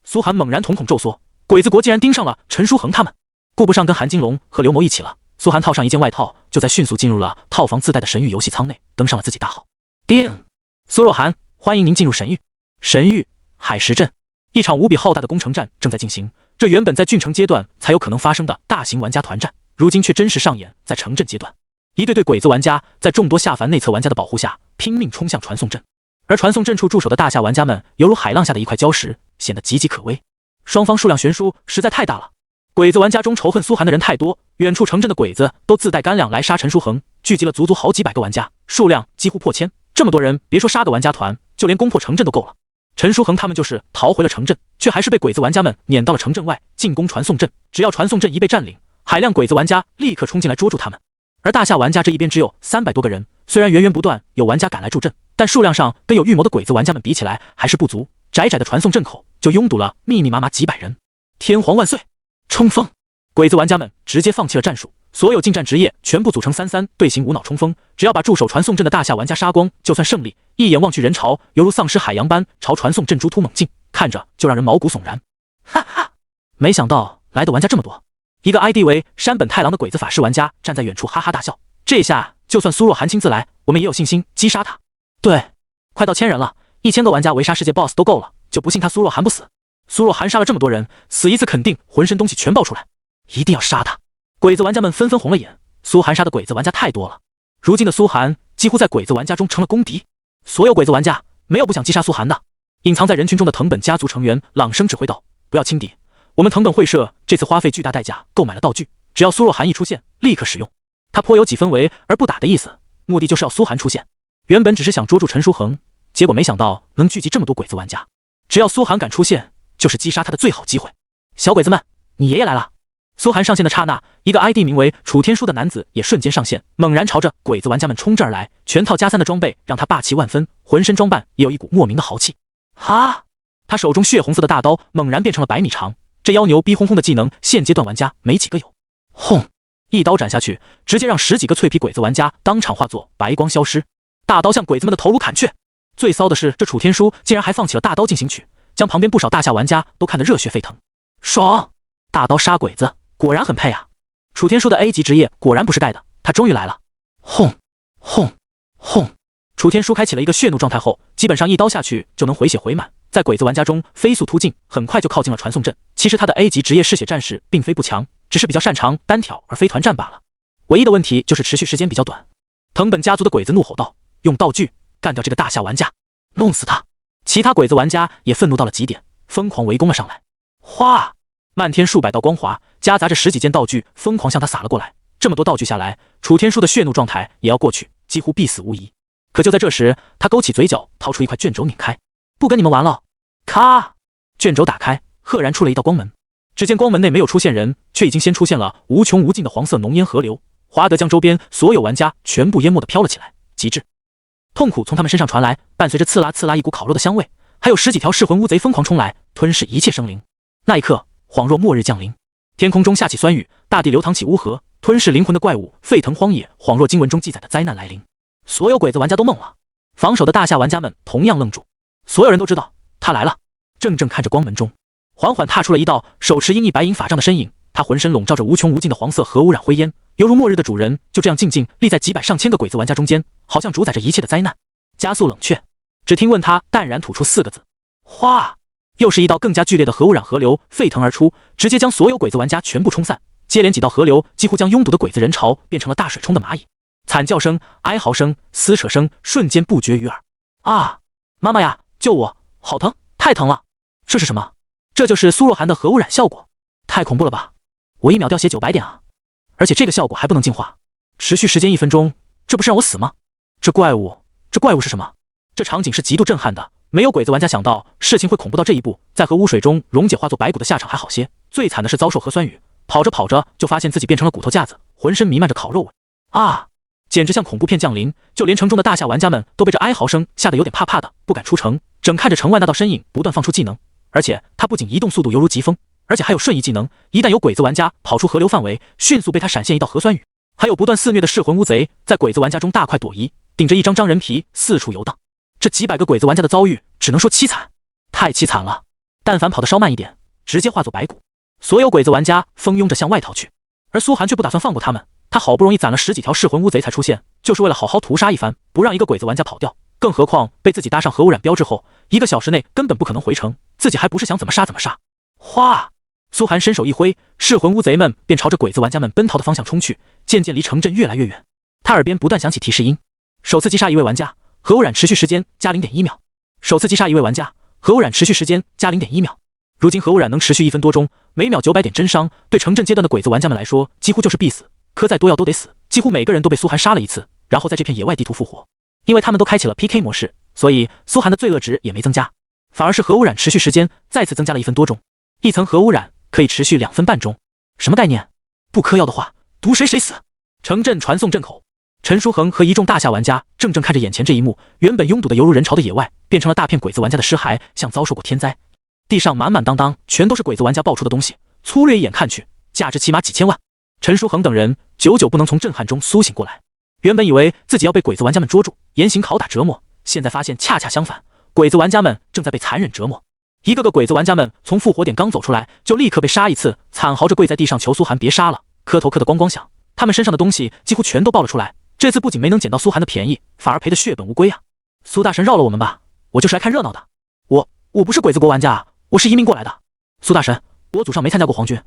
苏涵猛然瞳孔骤缩，鬼子国竟然盯上了陈书恒他们，顾不上跟韩金龙和刘谋一起了。苏涵套上一件外套，就在迅速进入了套房自带的神域游戏舱内，登上了自己大号。叮！苏若涵，欢迎您进入神域。神域海石镇，一场无比浩大的攻城战正在进行。这原本在郡城阶段才有可能发生的大型玩家团战，如今却真实上演在城镇阶段。一队队鬼子玩家在众多下凡内测玩家的保护下，拼命冲向传送阵，而传送阵处驻守的大夏玩家们犹如海浪下的一块礁石，显得岌岌可危。双方数量悬殊实在太大了。鬼子玩家中仇恨苏涵的人太多，远处城镇的鬼子都自带干粮来杀陈书恒，聚集了足足好几百个玩家，数量几乎破千。这么多人，别说杀个玩家团，就连攻破城镇都够了。陈书恒他们就是逃回了城镇，却还是被鬼子玩家们撵到了城镇外，进攻传送阵。只要传送阵一被占领，海量鬼子玩家立刻冲进来捉住他们。而大夏玩家这一边只有300多个人，虽然源源不断有玩家赶来助阵，但数量上跟有预谋的鬼子玩家们比起来还是不足。窄窄的传送阵口就拥堵了密密麻麻几百人。天皇万岁！冲锋！鬼子玩家们直接放弃了战术，所有近战职业全部组成3-3队形，无脑冲锋。只要把驻守传送阵的大夏玩家杀光，就算胜利。一眼望去，人潮犹如丧尸海洋般朝传送阵猪突猛进，看着就让人毛骨悚然。哈哈，没想到来的玩家这么多。一个 ID 为山本太郎的鬼子法师玩家站在远处哈哈大笑。这下就算苏若涵亲自来，我们也有信心击杀他。对，快到1000人了，1000个玩家围杀世界 BOSS 都够了，就不信他苏若涵不死。苏若涵杀了这么多人，死一次肯定浑身东西全爆出来，一定要杀他！鬼子玩家们纷纷红了眼，苏涵杀的鬼子玩家太多了，如今的苏涵几乎在鬼子玩家中成了公敌。所有鬼子玩家没有不想击杀苏涵的。隐藏在人群中的藤本家族成员朗声指挥道：“不要轻敌，我们藤本会社这次花费巨大代价购买了道具，只要苏若涵一出现，立刻使用。”他颇有几分为而不打的意思，目的就是要苏涵出现。原本只是想捉住陈书恒，结果没想到能聚集这么多鬼子玩家，只要苏涵敢出现，就是击杀他的最好机会。小鬼子们，你爷爷来了！苏涵上线的刹那，一个 ID 名为楚天书的男子也瞬间上线，猛然朝着鬼子玩家们冲至而来。全套加3的装备让他霸气万分，浑身装扮也有一股莫名的豪气。哈！他手中血红色的大刀猛然变成了100米长，这妖牛逼轰轰的技能，现阶段玩家没几个有。轰！一刀斩下去，直接让10几个脆皮鬼子玩家当场化作白光消失。大刀向鬼子们的头颅砍去。最骚的是，这楚天书竟然还放起了大刀进行曲，将旁边不少大夏玩家都看得热血沸腾。爽！大刀杀鬼子，果然很配啊！楚天书的 A 级职业果然不是盖的，他终于来了！轰！轰！轰！楚天书开启了一个血怒状态后，基本上一刀下去就能回血回满，在鬼子玩家中飞速突进，很快就靠近了传送阵。其实他的 A 级职业嗜血战士并非不强，只是比较擅长单挑而非团战罢了。唯一的问题就是持续时间比较短。藤本家族的鬼子怒吼道：“用道具干掉这个大夏玩家，弄死他！”其他鬼子玩家也愤怒到了极点，疯狂围攻了上来。哗！漫天数百道光华夹杂着10几件道具疯狂向他洒了过来。这么多道具下来，楚天书的血怒状态也要过去，几乎必死无疑。可就在这时，他勾起嘴角，掏出一块卷轴拧开，不跟你们玩了！咔！卷轴打开，赫然出了一道光门。只见光门内没有出现人，却已经先出现了无穷无尽的黄色浓烟河流，华德将周边所有玩家全部淹没的飘了起来，极致痛苦从他们身上传来，伴随着刺啦刺啦一股烤肉的香味，还有10几条噬魂乌贼疯狂冲来，吞噬一切生灵。那一刻，恍若末日降临，天空中下起酸雨，大地流淌起乌河，吞噬灵魂的怪物沸腾荒野，恍若经文中记载的灾难来临。所有鬼子玩家都懵了，防守的大夏玩家们同样愣住。所有人都知道他来了，怔怔看着光门中，缓缓踏出了一道手持阴翳白银法杖的身影。他浑身笼罩着无穷无尽的黄色核污染灰烟，犹如末日的主人，就这样静静立在几百上千个鬼子玩家中间，好像主宰着一切的灾难。加速冷却，只听问他淡然吐出4个字：哗！又是一道更加剧烈的核污染河流沸腾而出，直接将所有鬼子玩家全部冲散。接连几道河流几乎将拥堵的鬼子人潮变成了大水冲的蚂蚁，惨叫声、哀嚎声、撕扯声瞬间不绝于耳。啊！妈妈呀，救我！好疼，太疼了！这是什么？这就是苏若涵的核污染效果，太恐怖了吧！我1秒掉血900点啊！而且这个效果还不能净化，持续时间1分钟，这不是让我死吗？这怪物是什么？这场景是极度震撼的，没有鬼子玩家想到事情会恐怖到这一步。在核污水中溶解化作白骨的下场还好些，最惨的是遭受核酸雨，跑着跑着就发现自己变成了骨头架子，浑身弥漫着烤肉味。啊！简直像恐怖片降临，就连城中的大夏玩家们都被这哀嚎声吓得有点怕怕的，不敢出城，整看着城外那道身影不断放出技能，而且他不仅移动速度犹如疾风，而且还有瞬移技能，一旦有鬼子玩家跑出河流范围，迅速被他闪现一道核酸雨。还有不断肆虐的噬魂乌贼在鬼子玩家中大快朵颐，顶着一张张人皮四处游荡。这几百个鬼子玩家的遭遇只能说凄惨，太凄惨了。但凡跑得稍慢一点，直接化作白骨。所有鬼子玩家蜂拥着向外逃去，而苏寒却不打算放过他们。他好不容易攒了10几条噬魂乌贼才出现，就是为了好好屠杀一番，不让一个鬼子玩家跑掉。更何况被自己搭上核污染标志后，1个小时内根本不可能回城，自己还不是想怎么杀怎么杀。哗！苏寒伸手一挥，噬魂乌贼们便朝着鬼子玩家们奔逃的方向冲去，渐渐离城镇越来越远。他耳边不断响起提示音：首次击杀一位玩家，核污染持续时间加 0.1 秒。首次击杀一位玩家，核污染持续时间加 0.1 秒。如今核污染能持续1分多钟，每秒900点真伤，对城镇阶段的鬼子玩家们来说几乎就是必死，磕再多药都得死。几乎每个人都被苏寒杀了一次，然后在这片野外地图复活。因为他们都开启了 PK 模式，所以苏寒的罪恶值也没增加，反而是核污染持续时间再次增加了1分多钟。一层核污染可以持续2分半钟，什么概念？不嗑药的话，毒谁死。城镇传送镇口，陈书恒和一众大夏玩家怔怔看着眼前这一幕，原本拥堵的犹如人潮的野外，变成了大片鬼子玩家的尸骸，像遭受过天灾。地上满满当当全都是鬼子玩家爆出的东西，粗略一眼看去，价值起码几千万。陈书恒等人久久不能从震撼中苏醒过来，原本以为自己要被鬼子玩家们捉住，严刑拷打折磨，现在发现恰恰相反，鬼子玩家们正在被残忍折磨。一个个鬼子玩家们从复活点刚走出来，就立刻被杀一次，惨嚎着跪在地上求苏寒别杀了，磕头磕得咣咣响。他们身上的东西几乎全都爆了出来，这次不仅没能捡到苏寒的便宜，反而赔得血本无归啊！苏大神饶了我们吧，我就是来看热闹的。我不是鬼子国玩家啊，我是移民过来的。苏大神，我祖上没参加过皇军。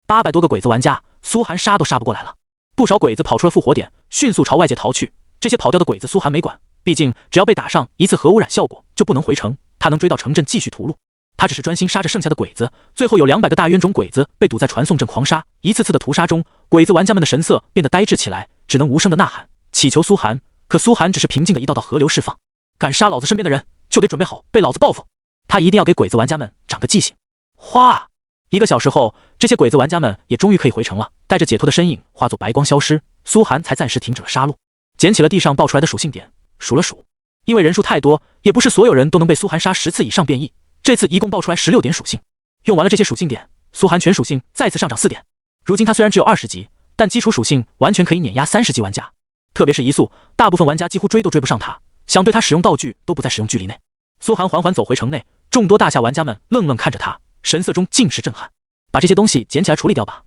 800多个鬼子玩家，苏寒杀都杀不过来了。不少鬼子跑出了复活点，迅速朝外界逃去。这些跑掉的鬼子苏寒没管，毕竟只要被打上一次核污染效果就不能回城，他能追到城镇继续屠戮。他只是专心杀着剩下的鬼子，最后有200个大冤种鬼子被堵在传送阵狂杀，一次次的屠杀中，鬼子玩家们的神色变得呆滞起来，只能无声的呐喊祈求苏寒。可苏寒只是平静的一道道河流释放，敢杀老子身边的人，就得准备好被老子报复。他一定要给鬼子玩家们长个记性。哗！1个小时后，这些鬼子玩家们也终于可以回城了，带着解脱的身影化作白光消失，苏寒才暂时停止了杀戮，捡起了地上爆出来的属性点，数了数，因为人数太多，也不是所有人都能被苏寒杀10次以上变异，这次一共爆出来16点属性。用完了这些属性点，苏寒全属性再次上涨4点。如今他虽然只有20级，但基础属性完全可以碾压30级玩家，特别是移速，大部分玩家几乎追都追不上他，想对他使用道具都不在使用距离内。苏寒缓缓走回城内，众多大夏玩家们愣愣看着他，神色中尽是震撼。把这些东西捡起来处理掉吧。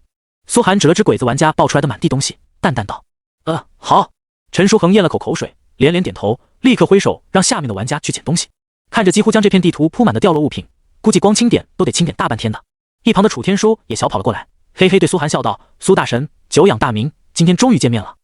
苏寒指了指鬼子玩家爆出来的满地东西，淡淡道：好。陈书恒咽了口口水，连连点头，立刻挥手让下面的玩家去捡东西。看着几乎将这片地图铺满的掉落物品，估计光清点都得清点大半天的。一旁的楚天书也小跑了过来，嘿嘿对苏寒笑道：苏大神，久仰大名，今天终于见面了。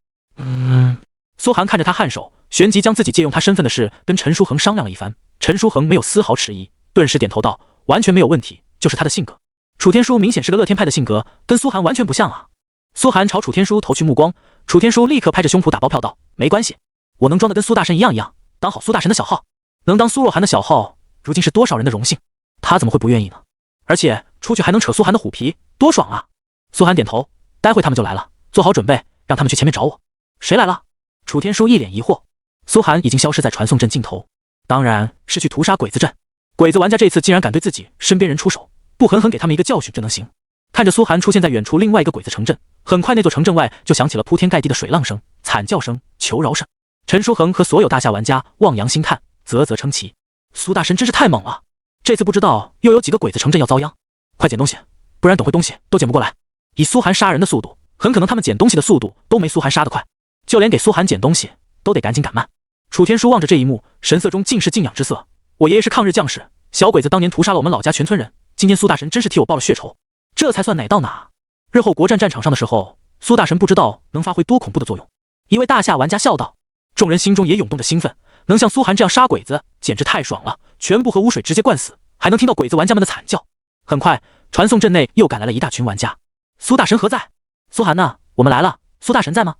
苏寒看着他颔首，旋即将自己借用他身份的事跟陈书恒商量了一番。陈书恒没有丝毫迟疑，顿时点头道：完全没有问题，就是他的性格。楚天书明显是个乐天派的性格，跟苏寒完全不像啊。苏寒朝楚天书投去目光，楚天书立刻拍着胸脯打包票道：没关系，我能装的跟苏大神一样，当好苏大神的小号。能当苏若涵的小号，如今是多少人的荣幸，他怎么会不愿意呢？而且出去还能扯苏寒的虎皮，多爽啊！苏寒点头，待会他们就来了，做好准备，让他们去前面找我。谁来了？楚天书一脸疑惑。苏寒已经消失在传送阵尽头，当然是去屠杀鬼子阵。鬼子玩家这次竟然敢对自己身边人出手，不狠狠给他们一个教训，这能行？看着苏寒出现在远处另外一个鬼子城镇，很快那座城镇外就响起了铺天盖地的水浪声、惨叫声、求饶声。陈书恒和所有大夏玩家望洋兴叹，啧啧称奇。苏大神真是太猛了！这次不知道又有几个鬼子城镇要遭殃。快捡东西，不然等会东西都捡不过来。以苏寒杀人的速度，很可能他们捡东西的速度都没苏寒杀得快，就连给苏寒捡东西都得赶紧赶慢。楚天舒望着这一幕，神色中尽是敬仰之色。我爷爷是抗日将士，小鬼子当年屠杀了我们老家全村人，今天苏大神真是替我报了血仇，这才算哪到哪。日后国战战场上的时候，苏大神不知道能发挥多恐怖的作用。一位大夏玩家笑道。众人心中也涌动着兴奋，能像苏寒这样杀鬼子简直太爽了，全部和污水直接灌死，还能听到鬼子玩家们的惨叫。很快传送阵内又赶来了一大群玩家。苏大神何在？苏寒呢？我们来了。苏大神在吗？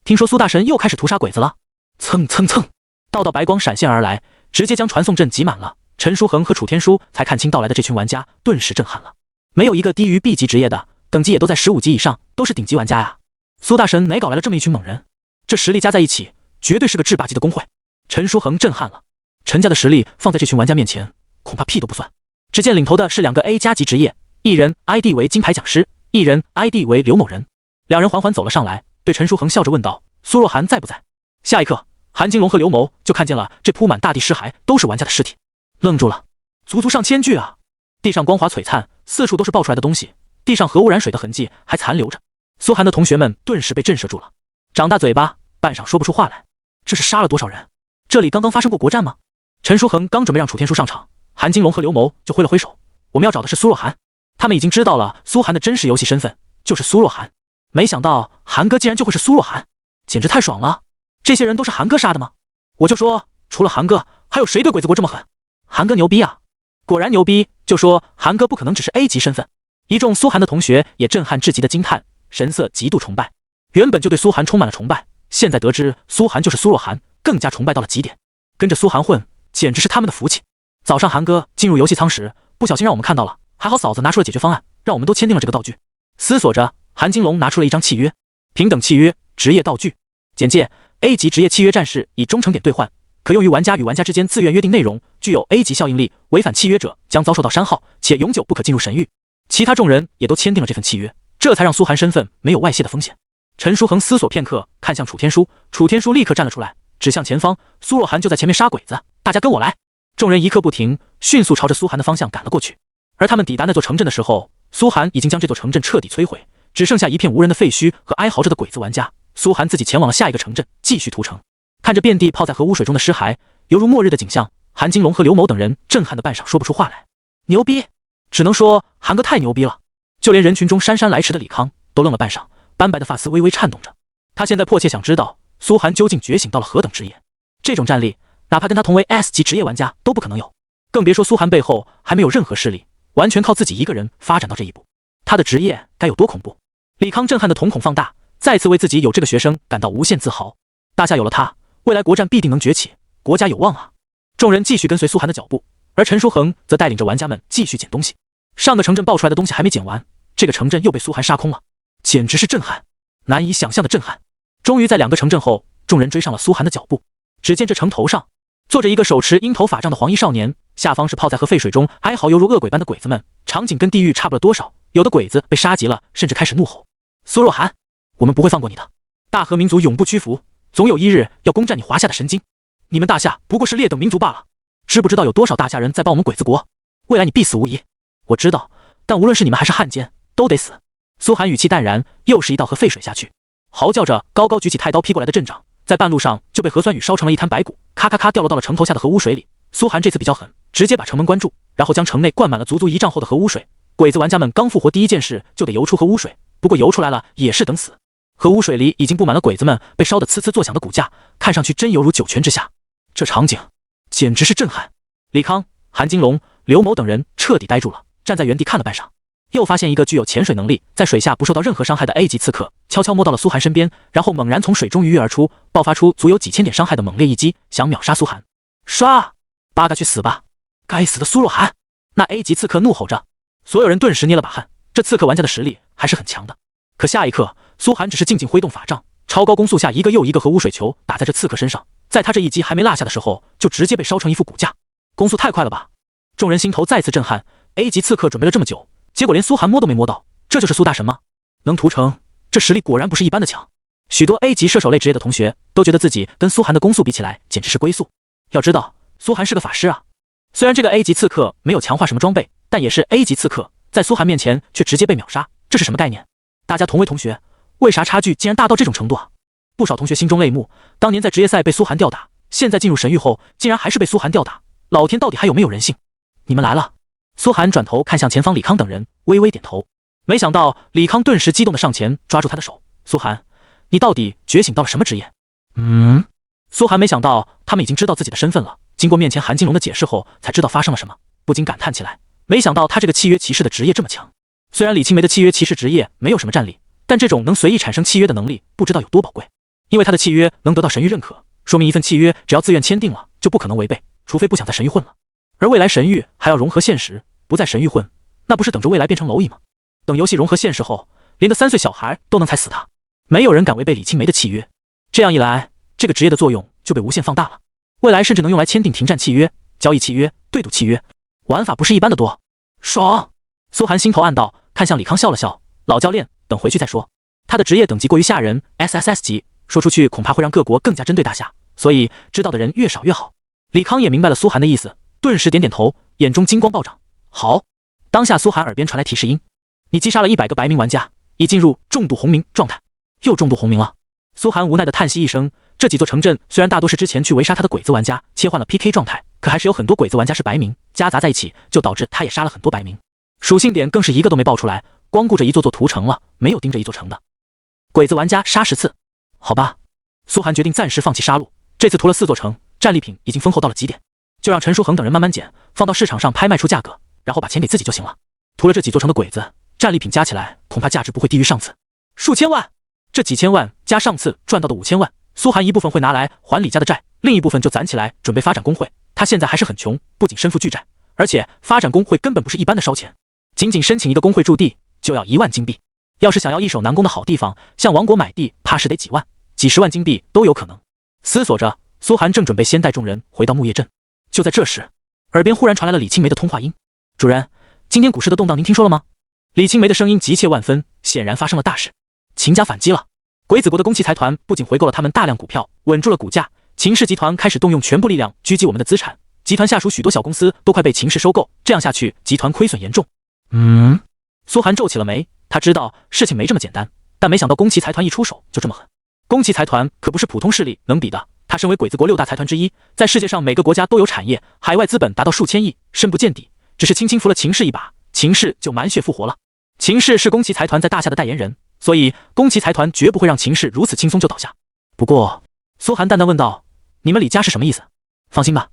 听说苏大神又开始屠杀鬼子了。蹭蹭蹭，道道白光闪现而来，直接将传送阵挤满了。陈书恒和楚天舒才看清到来的这群玩家，顿时震撼了。没有一个低于 B 级职业的，等级也都在15级以上，都是顶级玩家呀。苏大神哪搞来了这么一群猛人？这实力加在一起，绝对是个制霸级的工会。陈书恒震撼了，陈家的实力放在这群玩家面前，恐怕屁都不算。只见领头的是2个 A 加级职业，一人 ID 为金牌讲师，一人 ID 为刘某人。两人缓缓走了上来，对陈书恒笑着问道：“苏若涵在不在？”下一刻，韩金龙和刘某就看见了这铺满大地尸骸都是玩家的尸体，愣住了，足足上千具啊！地上光滑璀璨，四处都是爆出来的东西，地上核污染水的痕迹还残留着。苏寒的同学们顿时被震慑住了，长大嘴巴，半晌说不出话来。这是杀了多少人？这里刚刚发生过国战吗？陈书恒刚准备让楚天舒上场，韩金龙和刘谋就挥了挥手：“我们要找的是苏若涵。”他们已经知道了苏寒的真实游戏身份，就是苏若涵。没想到韩哥竟然就会是苏若涵，简直太爽了！这些人都是韩哥杀的吗？我就说，除了韩哥，还有谁对鬼子国这么狠？韩哥牛逼啊！果然牛逼，就说韩哥不可能只是 A 级身份。一众苏寒的同学也震撼至极的惊叹，神色极度崇拜。原本就对苏寒充满了崇拜，现在得知苏寒就是苏若涵，更加崇拜到了极点。跟着苏寒混，简直是他们的福气。早上韩哥进入游戏舱时，不小心让我们看到了，还好嫂子拿出了解决方案，让我们都签订了这个道具。思索着，韩金龙拿出了一张契约，平等契约，职业道具。简介 ：A 级职业契约战士以忠诚点兑换，可用于玩家与玩家之间自愿约定内容，具有 A 级效应力，违反契约者将遭受到删号，且永久不可进入神域。其他众人也都签订了这份契约，这才让苏寒身份没有外泄的风险。陈书恒思索片刻，看向楚天舒，楚天舒立刻站了出来，指向前方，苏若涵就在前面杀鬼子，大家跟我来。众人一刻不停，迅速朝着苏寒的方向赶了过去。而他们抵达那座城镇的时候，苏寒已经将这座城镇彻底摧毁，只剩下一片无人的废墟和哀嚎着的鬼子玩家。苏寒自己前往了下一个城镇，继续屠城。看着遍地泡在核污水中的尸骸，犹如末日的景象，韩金龙和刘某等人震撼的半晌说不出话来。牛逼，只能说韩哥太牛逼了。就连人群中姗姗来迟的李康都愣了半晌，斑白的发丝微微颤动着。他现在迫切想知道苏寒究竟觉醒到了何等职业。这种战力，哪怕跟他同为 S 级职业玩家都不可能有，更别说苏寒背后还没有任何势力，完全靠自己一个人发展到这一步。他的职业该有多恐怖？李康震撼的瞳孔放大，再次为自己有这个学生感到无限自豪。大夏有了他，未来国战必定能崛起，国家有望啊！众人继续跟随苏寒的脚步，而陈书恒则带领着玩家们继续捡东西。上个城镇爆出来的东西还没捡完，这个城镇又被苏寒杀空了，简直是震撼，难以想象的震撼。终于在2个城镇后，众人追上了苏寒的脚步。只见这城头上坐着一个手持鹰头法杖的黄衣少年，下方是泡在核废水中哀嚎犹如恶鬼般的鬼子们，场景跟地狱差不了多少。有的鬼子被杀急了，甚至开始怒吼：“苏若涵，我们不会放过你的！大和民族永不屈服，总有一日要攻占你华夏的神经。你们大夏不过是劣等民族罢了，知不知道有多少大夏人在帮我们鬼子国？未来你必死无疑。我知道，但无论是你们还是汉奸，都得死。”苏寒语气淡然，又是一道核废水下去，嚎叫着高高举起太刀劈过来的镇长，在半路上就被核酸雨烧成了一滩白骨，咔咔咔掉落到了城头下的核污水里。苏寒这次比较狠，直接把城门关住，然后将城内灌满了足足1丈厚的核污水。鬼子玩家们刚复活，第一件事就得游出核污水，不过游出来了也是等死。核污水里已经布满了鬼子们被烧得呲呲作响的骨架，看上去真犹如九泉之下。这场景简直是震撼。李康、韩金龙、刘某等人彻底呆住了，站在原地看了半晌。又发现一个具有潜水能力，在水下不受到任何伤害的 A 级刺客，悄悄摸到了苏寒身边，然后猛然从水中鱼跃而出，爆发出足有几千点伤害的猛烈一击，想秒杀苏寒。刷！八嘎去死吧！该死的苏若涵！那 A 级刺客怒吼着，所有人顿时捏了把汗。这刺客玩家的实力还是很强的。可下一刻，苏寒只是静静挥动法杖，超高攻速下一个又一个核污水球打在这刺客身上，在他这一击还没落下的时候，就直接被烧成一副骨架。攻速太快了吧！众人心头再次震撼。A 级刺客准备了这么久，结果连苏寒摸都没摸到，这就是苏大神吗？能屠城，这实力果然不是一般的强。许多 A 级射手类职业的同学都觉得自己跟苏寒的攻速比起来简直是龟速。要知道，苏寒是个法师啊。虽然这个 A 级刺客没有强化什么装备，但也是 A 级刺客，在苏寒面前却直接被秒杀，这是什么概念？大家同为同学，为啥差距竟然大到这种程度啊？不少同学心中泪目，当年在职业赛被苏寒吊打，现在进入神域后，竟然还是被苏寒吊打，老天到底还有没有人性？你们来了。苏寒转头看向前方李康等人，微微点头。没想到李康顿时激动地上前抓住他的手，苏寒，你到底觉醒到了什么职业？苏寒没想到他们已经知道自己的身份了，经过面前韩金龙的解释后，才知道发生了什么，不禁感叹起来，没想到他这个契约骑士的职业这么强。虽然李青梅的契约骑士职业没有什么战力，但这种能随意产生契约的能力不知道有多宝贵，因为他的契约能得到神域认可，说明一份契约只要自愿签订了就不可能违背，除非不想在神域混了。而未来神域还要融合现实，不在神域混，那不是等着未来变成蝼蚁吗？等游戏融合现实后，连个3岁小孩都能踩死他，没有人敢违背李青梅的契约。这样一来，这个职业的作用就被无限放大了，未来甚至能用来签订停战契约、交易契约、对赌契约，玩法不是一般的多。爽！苏寒心头暗道，看向李康笑了笑，老教练，等回去再说。他的职业等级过于吓人 ，SSS 级，说出去恐怕会让各国更加针对大夏，所以知道的人越少越好。李康也明白了苏寒的意思，顿时点点头，眼中金光暴涨。好！当下苏寒耳边传来提示音，你击杀了100个白名玩家，已进入重度红名状态。又重度红名了。苏寒无奈的叹息一声，这几座城镇虽然大多是之前去围杀他的鬼子玩家切换了 PK 状态，可还是有很多鬼子玩家是白名，夹杂在一起就导致他也杀了很多白名。属性点更是一个都没爆出来，光顾着一座座屠城了，没有盯着一座城的。鬼子玩家杀10次，好吧。苏寒决定暂时放弃杀戮，这次屠了4座城，战利品已经丰厚到了极点，就让陈书恒等人慢慢捡，放到市场上拍卖出价格，然后把钱给自己就行了。屠了这几座城的鬼子，战利品加起来恐怕价值不会低于上次数千万。这几千万加上次赚到的5000万，苏寒一部分会拿来还李家的债，另一部分就攒起来准备发展工会。他现在还是很穷，不仅身负巨债，而且发展工会根本不是一般的烧钱，仅仅申请一个工会驻地就要1万金币。要是想要一手难攻的好地方，向王国买地怕是得几万、几十万金币都有可能。思索着，苏寒正准备先带众人回到木叶镇，就在这时，耳边忽然传来了李青梅的通话音：“主人，今天股市的动荡您听说了吗？”李青梅的声音急切万分，显然发生了大事。秦家反击了。鬼子国的公器财团不仅回购了他们大量股票，稳住了股价，秦氏集团开始动用全部力量狙击我们的资产，集团下属许多小公司都快被秦氏收购，这样下去集团亏损严重。苏寒皱起了眉，他知道事情没这么简单，但没想到宫崎财团一出手就这么狠。宫崎财团可不是普通势力能比的，他身为鬼子国6大财团之一，在世界上每个国家都有产业，海外资本达到数千亿，深不见底，只是轻轻扶了秦氏一把，秦氏就满血复活了。秦氏是宫崎财团在大夏的代言人，所以宫崎财团绝不会让秦氏如此轻松就倒下。不过苏寒淡淡问道，你们李家是什么意思？放心吧，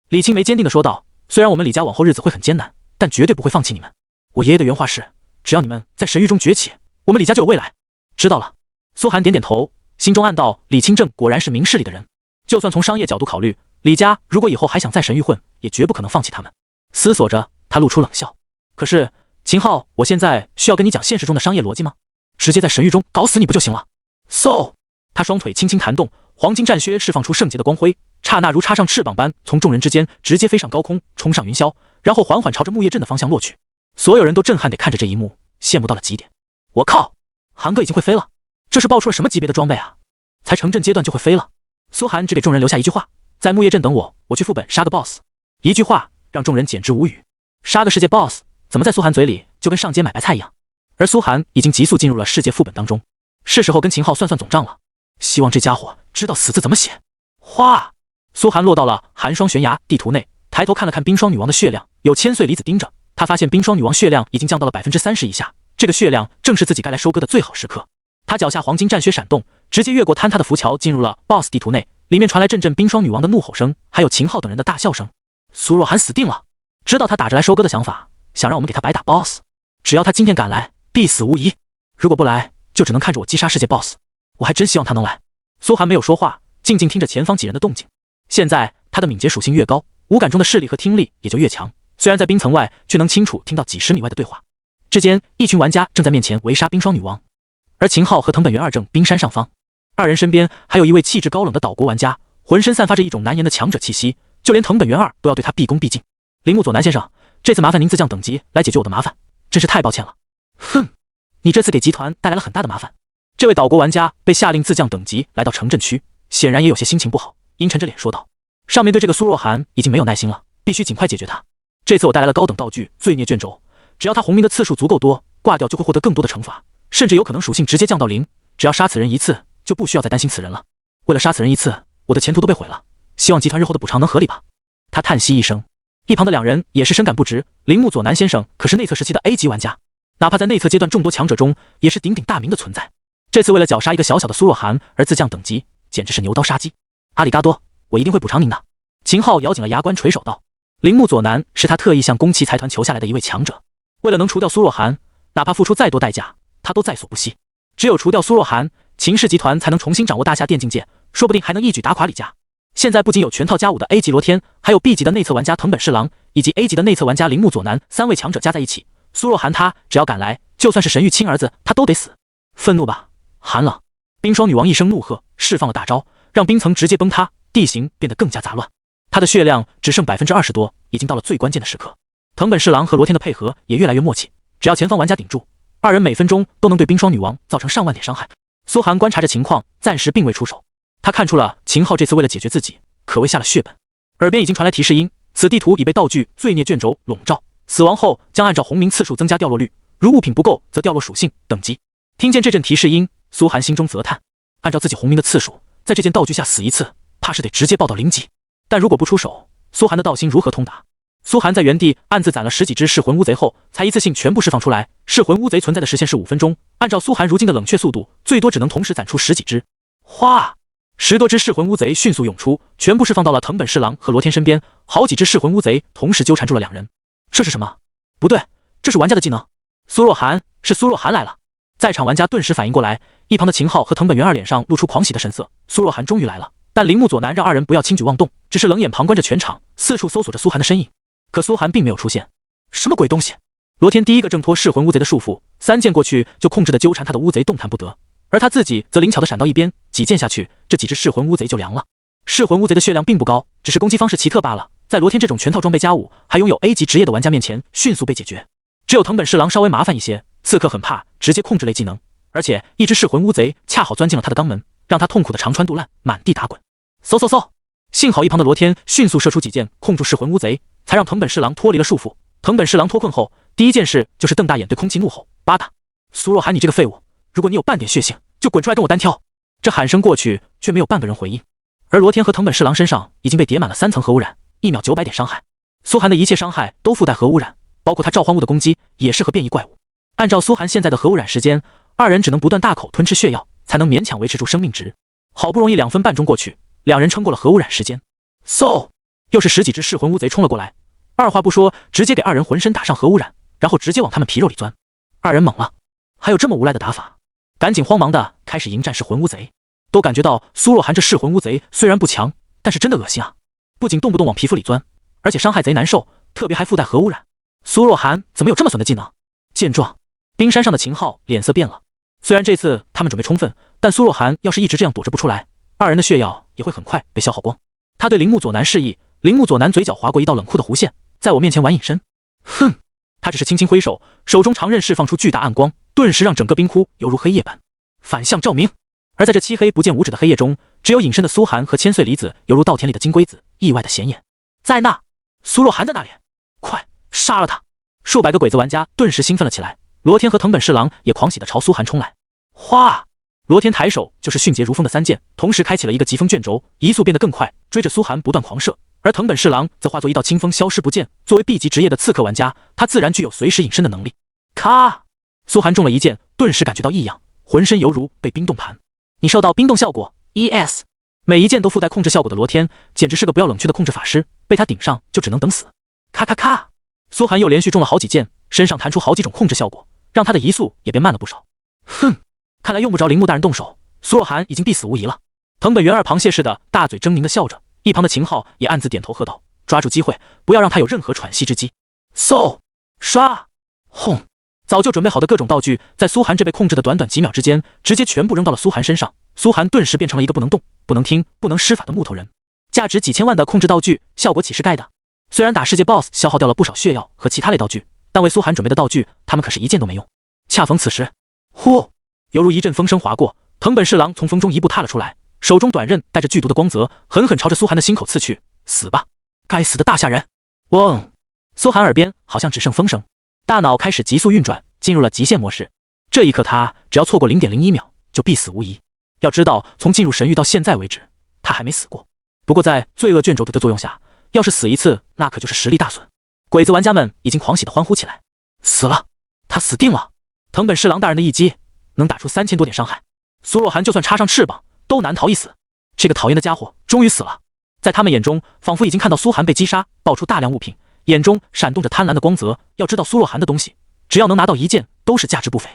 李青梅坚定地说道，虽然我们李家往后日子会很艰难，但绝对不会放弃你们。我爷爷的原话是，只要你们在神域中崛起，我们李家就有未来。知道了。苏寒点点头，心中暗道，李清正果然是明事理的人，就算从商业角度考虑，李家如果以后还想在神域混，也绝不可能放弃他们。思索着，他露出冷笑，可是秦昊，我现在需要跟你讲现实中的商业逻辑吗？直接在神域中搞死你不就行了？ So， 他双腿轻轻弹动，黄金战靴释放出圣洁的光辉，刹那如插上翅膀般从众人之间直接飞上高空，冲上云霄，然后缓缓朝着木叶镇的方向落去。所有人都震撼地看着这一幕，羡慕到了极点。我靠，韩哥已经会飞了，这是爆出了什么级别的装备啊？才城镇阶段就会飞了。苏寒只给众人留下一句话，在木叶镇等我，我去副本杀个 boss。 一句话让众人简直无语，杀个世界 boss 怎么在苏寒嘴里就跟上街买白菜一样？而苏寒已经急速进入了世界副本当中，是时候跟秦昊算算总账了。希望这家伙知道死字怎么写。哗！苏寒落到了寒霜悬崖地图内，抬头看了看冰霜女王的血量，有千岁离子盯着他，发现冰霜女王血量已经降到了 30% 以下，这个血量正是自己该来收割的最好时刻。他脚下黄金战靴闪动，直接越过坍塌的浮桥，进入了 BOSS 地图内，里面传来阵阵冰霜女王的怒吼声，还有秦昊等人的大笑声。苏若涵死定了，知道他打着来收割的想法，想让我们给他白打 BOSS， 只要他今天敢来，必死无疑，如果不来，就只能看着我击杀世界 BOSS。 我还真希望他能来。苏寒没有说话，静静听着前方几人的动静。现在他的敏捷属性越高，五感中的视力和听力也就越强，虽然在冰层外，却能清楚听到几十米外的对话。之间，一群玩家正在面前围杀冰霜女王，而秦昊和藤本元二正冰山上方，二人身边还有一位气质高冷的岛国玩家，浑身散发着一种难言的强者气息，就连藤本元二都要对他毕恭毕敬。铃木佐南先生，这次麻烦您自降等级来解决我的麻烦，真是太抱歉了。哼，你这次给集团带来了很大的麻烦。这位岛国玩家被下令自降等级来到城镇区，显然也有些心情不好，阴沉着脸说道。上面对这个苏若涵已经没有耐心了，必须尽快解决它。这次我带来了高等道具罪孽卷轴，只要他红名的次数足够多，挂掉就会获得更多的惩罚，甚至有可能属性直接降到0。只要杀此人一次，就不需要再担心此人了。为了杀此人一次，我的前途都被毁了，希望集团日后的补偿能合理吧。他叹息一声，一旁的两人也是深感不值。铃木佐南先生可是内测时期的 A 级玩家，哪怕在内测阶段众多强者中，也是鼎鼎大名的存在。这次为了绞杀一个小小的苏若涵而自降等级，简直是牛刀杀鸡。阿里嘎多，我一定会补偿您的。秦昊咬紧了牙关，垂手道。铃木佐南是他特意向宫崎财团求下来的一位强者，为了能除掉苏若涵，哪怕付出再多代价，他都在所不惜。只有除掉苏若涵，秦氏集团才能重新掌握大夏电竞界，说不定还能一举打垮李家。现在不仅有全套加5的 A 级罗天，还有 B 级的内测玩家藤本侍郎，以及 A 级的内测玩家铃木佐南，3位强者加在一起，苏若涵他只要敢来，就算是神域亲儿子，他都得死。愤怒吧，寒冷！冰霜女王一声怒喝，释放了大招，让冰层直接崩塌，地形变得更加杂乱。他的血量只剩20%多，已经到了最关键的时刻。藤本侍郎和罗天的配合也越来越默契，只要前方玩家顶住，二人每分钟都能对冰霜女王造成上万点伤害。苏寒观察着情况，暂时并未出手。他看出了秦昊这次为了解决自己，可谓下了血本。耳边已经传来提示音，此地图已被道具罪孽卷轴笼罩，死亡后将按照红名次数增加掉落率，如物品不够则掉落属性等级。听见这阵提示音，苏寒心中啧叹，按照自己红名的次数，在这件道具下死一次，怕是得直接爆到0级。但如果不出手，苏寒的道心如何通达？苏寒在原地暗自攒了10几只噬魂乌贼后，才一次性全部释放出来。噬魂乌贼存在的时限是5分钟，按照苏寒如今的冷却速度，最多只能同时攒出10几只。哗！10多只噬魂乌贼迅速涌出，全部释放到了藤本侍郎和罗天身边。好几只噬魂乌贼同时纠缠住了两人。这是什么？不对，这是玩家的技能。苏若涵，是苏若涵来了！在场玩家顿时反应过来，一旁的秦昊和藤本元二脸上露出狂喜的神色。苏若涵终于来了，但铃木佐南让二人不要轻举妄动，只是冷眼旁观着全场，四处搜索着苏寒的身影。可苏寒并没有出现。什么鬼东西？罗天第一个挣脱噬魂乌贼的束缚，3剑过去就控制的纠缠他的乌贼动弹不得，而他自己则灵巧的闪到一边，几剑下去，这几只噬魂乌贼就凉了。噬魂乌贼的血量并不高，只是攻击方式奇特罢了，在罗天这种全套装备加5还拥有 A 级职业的玩家面前迅速被解决。只有藤本侍郎稍微麻烦一些，刺客很怕直接控制类技能，而且一只噬魂乌贼恰好钻进了他的肛门，让他痛苦的肠穿肚烂，满地打滚。嗖！幸好一旁的罗天迅速射出几剑控住噬魂乌贼，才让藤本侍郎脱离了束缚。藤本侍郎脱困后，第一件事就是瞪大眼对空气怒吼：“巴达！苏若涵，你这个废物！如果你有半点血性，就滚出来跟我单挑！”这喊声过去，却没有半个人回应。而罗天和藤本侍郎身上已经被叠满了3层核污染，1秒900点伤害。苏寒的一切伤害都附带核污染，包括他召唤物的攻击也是和变异怪物。按照苏寒现在的核污染时间，二人只能不断大口吞吃血药，才能勉强维持住生命值。好不容易2分半钟过去，两人撑过了核污染时间。又是10几只噬魂乌贼冲了过来，二话不说，直接给二人浑身打上核污染，然后直接往他们皮肉里钻。二人懵了，还有这么无赖的打法？赶紧慌忙的开始迎战噬魂乌贼。都感觉到苏若涵这噬魂乌贼虽然不强，但是真的恶心啊！不仅动不动往皮肤里钻，而且伤害贼难受，特别还附带核污染。苏若涵怎么有这么损的技能？见状，冰山上的秦昊脸色变了。虽然这次他们准备充分，但苏若涵要是一直这样躲着不出来，二人的血药也会很快被消耗光。他对铃木佐南示意，铃木佐南嘴角划过一道冷酷的弧线，在我面前玩隐身。哼！他只是轻轻挥手，手中长刃释放出巨大暗光，顿时让整个冰窟犹如黑夜般反向照明。而在这漆黑不见五指的黑夜中，只有隐身的苏寒和千岁离子犹如稻田里的金龟子，意外的显眼。在那，苏若涵在那里，快杀了他！数百个鬼子玩家顿时兴奋了起来，罗天和藤本侍郎也狂喜的朝苏寒冲来。哗！罗天抬手就是迅捷如风的3剑，同时开启了一个疾风卷轴，移速变得更快，追着苏寒不断狂射。而藤本侍郎则化作一道清风消失不见。作为 B 级职业的刺客玩家，他自然具有随时隐身的能力。咔！苏寒中了一剑，顿时感觉到异样，浑身犹如被冰冻盘。你受到冰冻效果 ES， 每一剑都附带控制效果的罗天，简直是个不要冷却的控制法师，被他顶上就只能等死。咔咔咔！苏寒又连续中了好几剑，身上弹出好几种控制效果，让他的移速也变慢了不少。哼，看来用不着铃木大人动手，苏若涵已经必死无疑了。藤本元二螃蟹似的大嘴狰狞的笑着，一旁的秦昊也暗自点头喝道：“抓住机会，不要让他有任何喘息之机。”刷，轰！早就准备好的各种道具，在苏寒这被控制的短短几秒之间，直接全部扔到了苏寒身上。苏寒顿时变成了一个不能动、不能听、不能施法的木头人。价值几千万的控制道具，效果岂是盖的？虽然打世界 BOSS 消耗掉了不少血药和其他类道具，但为苏寒准备的道具，他们可是一件都没用。恰逢此时，呼！犹如一阵风声划过，藤本侍郎从风中一步踏了出来，手中短刃带着剧毒的光泽，狠狠朝着苏寒的心口刺去。死吧，该死的大夏人！嗡！苏寒耳边好像只剩风声，大脑开始急速运转，进入了极限模式。这一刻，他只要错过0.01秒，就必死无疑。要知道，从进入神域到现在为止，他还没死过。不过在罪恶卷轴的作用下，要是死一次，那可就是实力大损。鬼子玩家们已经狂喜地欢呼起来。死了，他死定了！藤本侍郎大人的一击能打出3000多点伤害，苏若涵就算插上翅膀都难逃一死。这个讨厌的家伙终于死了。在他们眼中，仿佛已经看到苏寒被击杀，爆出大量物品，眼中闪动着贪婪的光泽。要知道，苏若涵的东西只要能拿到一件，都是价值不菲。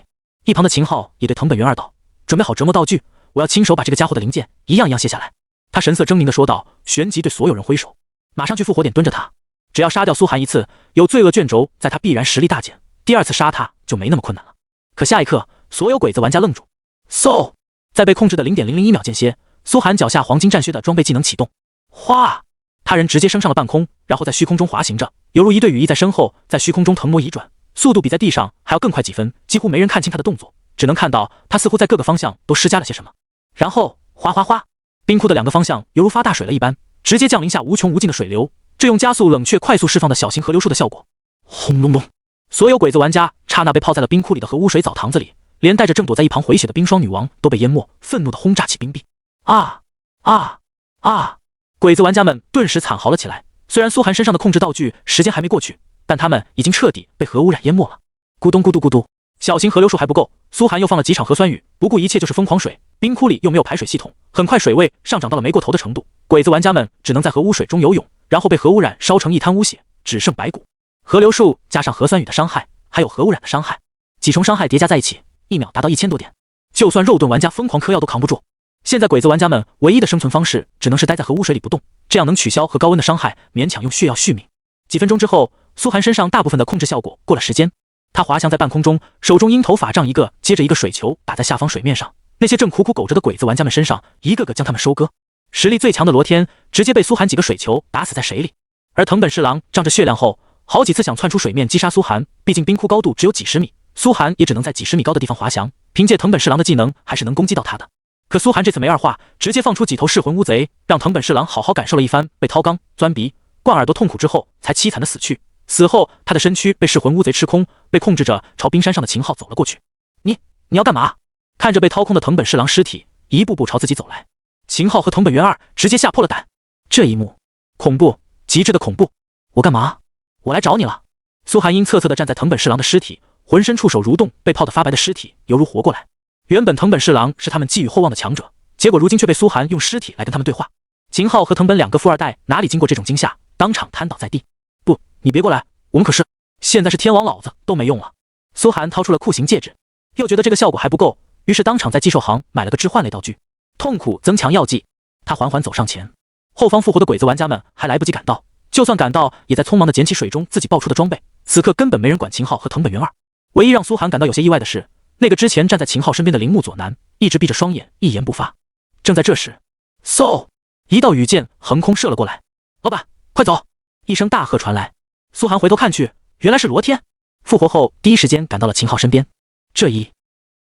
一旁的秦昊也对藤本元二道：“准备好折磨道具，我要亲手把这个家伙的零件一样一样卸下来。”他神色狰狞地说道，旋即对所有人挥手，马上去复活点蹲着他。只要杀掉苏寒一次，有罪恶卷轴在他必然实力大减，第二次杀他就没那么困难了。可下一刻，所有鬼子玩家愣住。嗖！在被控制的0.001秒间歇，苏寒脚下黄金战靴的装备技能启动，哗！他人直接升上了半空，然后在虚空中滑行着，犹如一对羽翼在身后，在虚空中腾挪移转，速度比在地上还要更快几分，几乎没人看清他的动作，只能看到他似乎在各个方向都施加了些什么。然后哗哗哗，冰窟的2个方向犹如发大水了一般，直接降临下无穷无尽的水流，这用加速冷却快速释放的小型河流树的效果。轰隆隆！所有鬼子玩家刹那被泡在了冰窟里的核污水澡堂子里，连带着正躲在一旁回血的冰霜女王都被淹没，愤怒地轰炸起冰壁。啊啊啊！鬼子玩家们顿时惨嚎了起来。虽然苏寒身上的控制道具时间还没过去，但他们已经彻底被核污染淹没了。咕咚咕嘟咕嘟，小型河流树还不够，苏寒又放了几场核酸雨，不顾一切就是疯狂水。冰窟里又没有排水系统，很快水位上涨到了没过头的程度。鬼子玩家们只能在核污水中游泳，然后被核污染烧成一滩污血，只剩白骨。河流树加上核酸雨的伤害，还有核污染的伤害，几重伤害叠加在一起，1秒达到1000多点。就算肉盾玩家疯狂嗑药都扛不住。现在鬼子玩家们唯一的生存方式只能是待在核污水里不动，这样能取消和高温的伤害，勉强用血药续命。几分钟之后，苏寒身上大部分的控制效果过了时间，他滑翔在半空中，手中鹰头法杖一个接着一个水球打在下方水面上，那些正苦苦苟着的鬼子玩家们身上，一个个将他们收割。实力最强的罗天直接被苏寒几个水球打死在水里，而藤本侍郎仗着血量后，好几次想窜出水面击杀苏寒，毕竟冰窟高度只有几十米，苏寒也只能在几十米高的地方滑翔，凭借藤本侍郎的技能还是能攻击到他的。可苏寒这次没二话，直接放出几头噬魂乌贼，让藤本侍郎好好感受了一番被掏肛、钻鼻、灌耳朵痛苦之后，才凄惨的死去。死后，他的身躯被噬魂乌贼吃空，被控制着朝冰山上的秦昊走了过去。你要干嘛？看着被掏空的藤本侍郎尸体一步步朝自己走来，秦昊和藤本元二直接吓破了胆。这一幕恐怖，极致的恐怖。我干嘛？我来找你了。苏寒阴恻恻地站在藤本侍郎的尸体，浑身触手蠕动，被泡得发白的尸体犹如活过来。原本藤本侍郎是他们寄予厚望的强者，结果如今却被苏寒用尸体来跟他们对话。秦昊和藤本2个富二代哪里经过这种惊吓，当场瘫倒在地。不，你别过来，我们可是……现在是天王老子都没用了。苏寒掏出了酷刑戒指，又觉得这个效果还不够，于是当场在寄售行买了个置换类道具，痛苦增强药剂。他缓缓走上前，后方复活的鬼子玩家们还来不及赶到，就算赶到，也在匆忙地捡起水中自己爆出的装备。此刻根本没人管秦昊和藤本元二。唯一让苏寒感到有些意外的是，那个之前站在秦昊身边的铃木佐男一直闭着双眼，一言不发。正在这时，嗖！一道羽箭横空射了过来。老板，快走！一声大喝传来。苏寒回头看去，原来是罗天。复活后第一时间赶到了秦昊身边。这一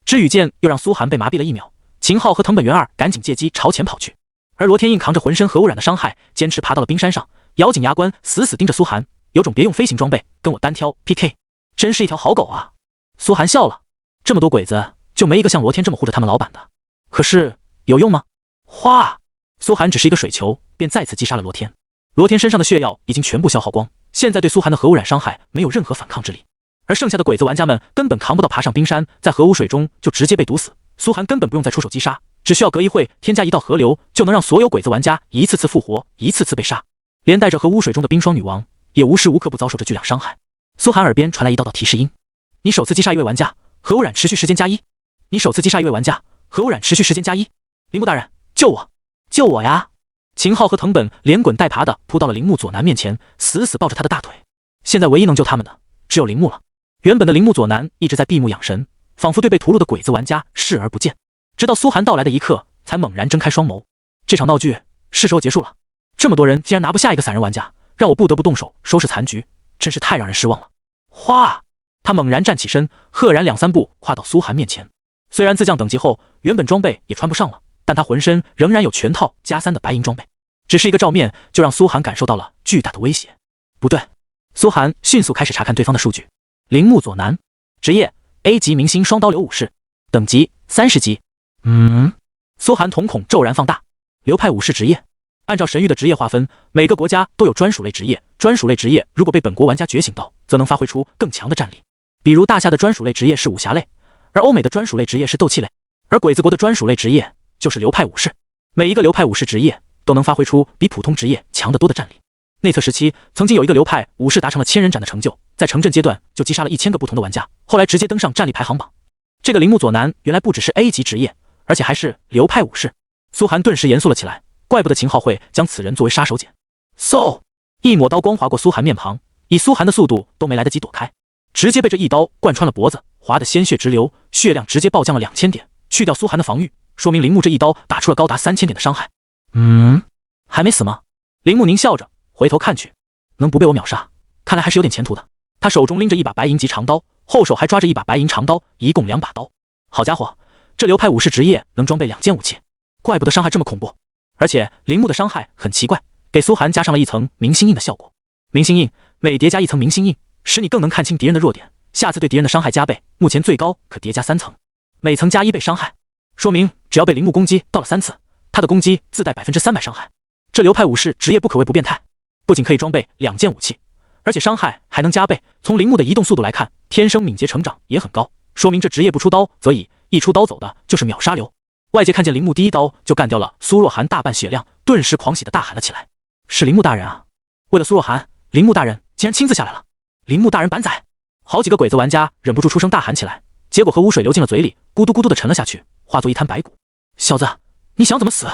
支羽箭又让苏寒被麻痹了1秒。秦昊和藤本元二赶紧借机朝前跑去，而罗天硬扛着浑身核污染的伤害，坚持爬到了冰山上，咬紧牙关，死死盯着苏寒，有种别用飞行装备跟我单挑 PK， 真是一条好狗啊！苏寒笑了，这么多鬼子，就没一个像罗天这么护着他们老板的。可是有用吗？哗！苏寒只是一个水球，便再次击杀了罗天。罗天身上的血药已经全部消耗光，现在对苏寒的核污染伤害没有任何反抗之力。而剩下的鬼子玩家们根本扛不到爬上冰山，在核污水中就直接被毒死。苏寒根本不用再出手击杀，只需要隔一会添加一道河流，就能让所有鬼子玩家一次次复活，一次次被杀。连带着核污水中的冰霜女王也无时无刻不遭受着巨量伤害。苏寒耳边传来一道道提示音：你首次击杀一位玩家，核污染持续时间+1。你首次击杀一位玩家，核污染持续时间+1。铃木大人，救我！救我呀！秦昊和藤本连滚带爬的扑到了铃木佐男面前，死死抱着他的大腿。现在唯一能救他们的只有铃木了。原本的铃木佐男一直在闭目养神，仿佛对被屠戮的鬼子玩家视而不见，直到苏寒到来的一刻，才猛然睁开双眸。这场闹剧是时候结束了。这么多人竟然拿不下一个散人玩家，让我不得不动手收拾残局，真是太让人失望了。哗！他猛然站起身，赫然2、3步跨到苏寒面前。虽然自降等级后，原本装备也穿不上了，但他浑身仍然有全套+3的白银装备，只是一个照面就让苏寒感受到了巨大的威胁。不对，苏寒迅速开始查看对方的数据。铃木佐男，职业 A 级明星双刀流武士，等级30级。苏寒瞳孔骤然放大。流派武士职业，按照神域的职业划分，每个国家都有专属类职业。专属类职业如果被本国玩家觉醒到，则能发挥出更强的战力。比如大夏的专属类职业是武侠类，而欧美的专属类职业是斗气类，而鬼子国的专属类职业就是流派武士。每一个流派武士职业都能发挥出比普通职业强得多的战力。内测时期，曾经有一个流派武士达成了1000人斩的成就，在城镇阶段就击杀了1000个不同的玩家，后来直接登上战力排行榜。这个铃木佐男原来不只是 A 级职业，而且还是流派武士。苏寒顿时严肃了起来，怪不得秦昊会将此人作为杀手锏。嗖，一抹刀光划过苏寒面庞，以苏寒的速度都没来得及躲开，直接被这一刀贯穿了脖子，划得鲜血直流，血量直接暴降了2000点。去掉苏寒的防御，说明铃木这一刀打出了高达3000点的伤害。还没死吗？铃木狞笑着回头看去，能不被我秒杀，看来还是有点前途的。他手中拎着一把白银级长刀，后手还抓着一把白银长刀，一共2把刀。好家伙，这流派武士职业能装备2件武器，怪不得伤害这么恐怖。而且铃木的伤害很奇怪，给苏寒加上了一层明星印的效果。明星印每叠加一层明星印，使你更能看清敌人的弱点，下次对敌人的伤害加倍，目前最高可叠加3层，每层加1倍伤害，说明只要被铃木攻击到了3次，他的攻击自带300%伤害。这流派武士职业不可谓不变态，不仅可以装备2件武器，而且伤害还能加倍。从铃木的移动速度来看，天生敏捷成长也很高，说明这职业不出刀则已，一出刀走的就是秒杀流。外界看见铃木第一刀就干掉了苏若涵大半血量，顿时狂喜的大喊了起来：是铃木大人啊！为了苏若涵，铃木大人竟然亲自下来了！铃木大人板仔！好几个鬼子玩家忍不住出声大喊起来，结果河污水流进了嘴里，咕嘟咕嘟的沉了下去，化作一滩白骨。小子，你想怎么死？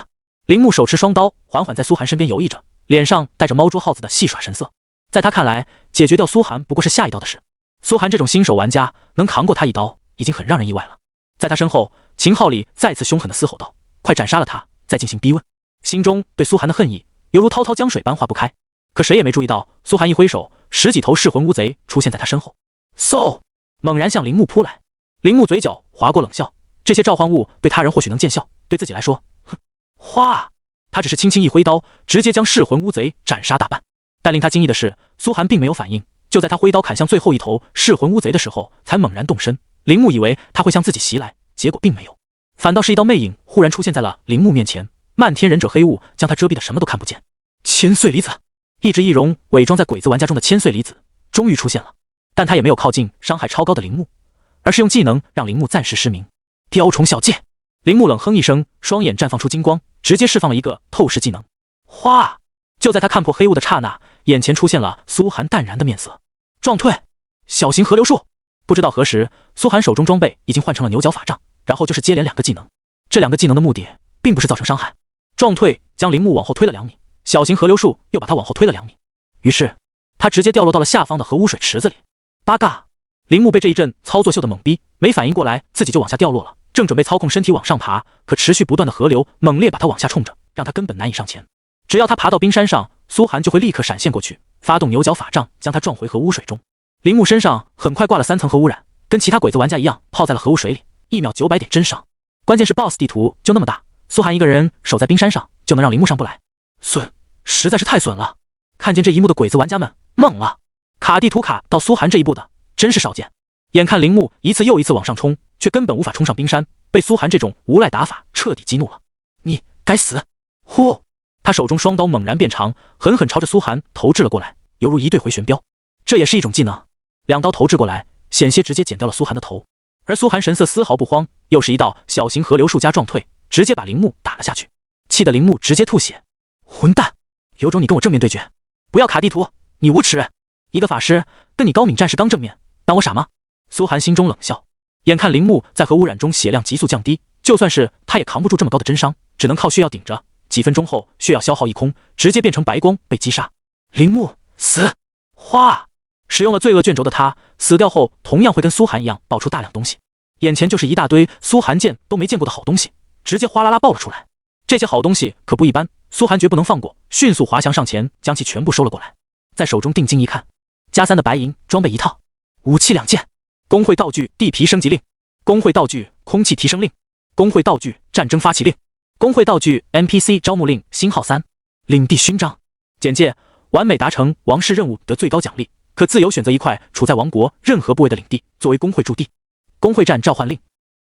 铃木手持双刀，缓缓在苏寒身边游弋着，脸上带着猫捉耗子的戏耍神色。在他看来，解决掉苏寒不过是下一刀的事。苏寒这种新手玩家能扛过他一刀，已经很让人意外了。在他身后，秦昊礼再次凶狠地嘶吼道：快斩杀了他，再进行逼问。心中对苏寒的恨意犹如滔滔江水般化不开。可谁也没注意到，苏寒一挥手，10几头噬魂乌贼出现在他身后，嗖，猛然向铃木扑来。铃木嘴角划过冷笑，这些召唤物对他人或许能见效，对自己来说，哼，哗！他只是轻轻一挥刀，直接将噬魂乌贼斩杀大半。但令他惊异的是，苏寒并没有反应，就在他挥刀砍向最后一头噬魂乌贼的时候，才猛然动身。铃木以为他会向自己袭来，结果并没有，反倒是一道魅影忽然出现在了铃木面前，漫天忍者黑雾将他遮蔽的什么都看不见。千岁离子，一只易容伪装在鬼子玩家中的千岁离子终于出现了，但他也没有靠近伤害超高的铃木，而是用技能让铃木暂时失明。雕虫小技，铃木冷哼一声，双眼绽放出金光，直接释放了一个透视技能。哗！就在他看破黑雾的刹那，眼前出现了苏寒淡然的面色。撞退，小型河流术。不知道何时，苏寒手中装备已经换成了牛角法杖，然后就是接连2个技能。这2个技能的目的并不是造成伤害。撞退将铃木往后推了2米，小型河流术又把他往后推了2米，于是他直接掉落到了下方的核污水池子里。八嘎！铃木被这一阵操作秀的懵逼，没反应过来自己就往下掉落了，正准备操控身体往上爬，可持续不断的河流猛烈把他往下冲着，让他根本难以上前。只要他爬到冰山上，苏寒就会立刻闪现过去，发动牛角法杖将他撞回核污水中。铃木身上很快挂了3层核污染，跟其他鬼子玩家一样泡在了核污水里，1秒900点真伤。关键是 BOSS 地图就那么大，苏寒一个人守在冰山上就能让铃木上不来，损，实在是太损了。看见这一幕的鬼子玩家们懵了，卡地图卡到苏寒这一步的真是少见。眼看铃木一次又一次往上冲，却根本无法冲上冰山，被苏寒这种无赖打法彻底激怒了。你该死！呼！他手中双刀猛然变长，狠狠朝着苏寒投掷了过来，犹如一对回旋镖。这也是一种技能，2刀投掷过来，险些直接剪掉了苏寒的头。而苏寒神色丝毫不慌，又是一道小型河流术加撞退，直接把铃木打了下去，气得铃木直接吐血。混蛋，有种你跟我正面对决，不要卡地图，你无耻！一个法师跟你高敏战士刚正面，当我傻吗？苏寒心中冷笑，眼看铃木在核污染中血量急速降低，就算是他也扛不住这么高的真伤，只能靠血药顶着。几分钟后，血药消耗一空，直接变成白光被击杀。铃木死！哗！使用了罪恶卷轴的他，死掉后同样会跟苏寒一样爆出大量东西，眼前就是一大堆苏寒见都没见过的好东西，直接哗啦啦爆了出来。这些好东西可不一般，苏寒绝不能放过，迅速滑翔上前将其全部收了过来，在手中定睛一看，+3的白银装备一套，武器2件，工会道具地皮升级令，工会道具空气提升令，工会道具战争发起令，工会道具 NPC 招募令星号3，领地勋章。简介：完美达成王室任务得最高奖励，可自由选择一块处在王国任何部位的领地作为工会驻地。工会战召唤令，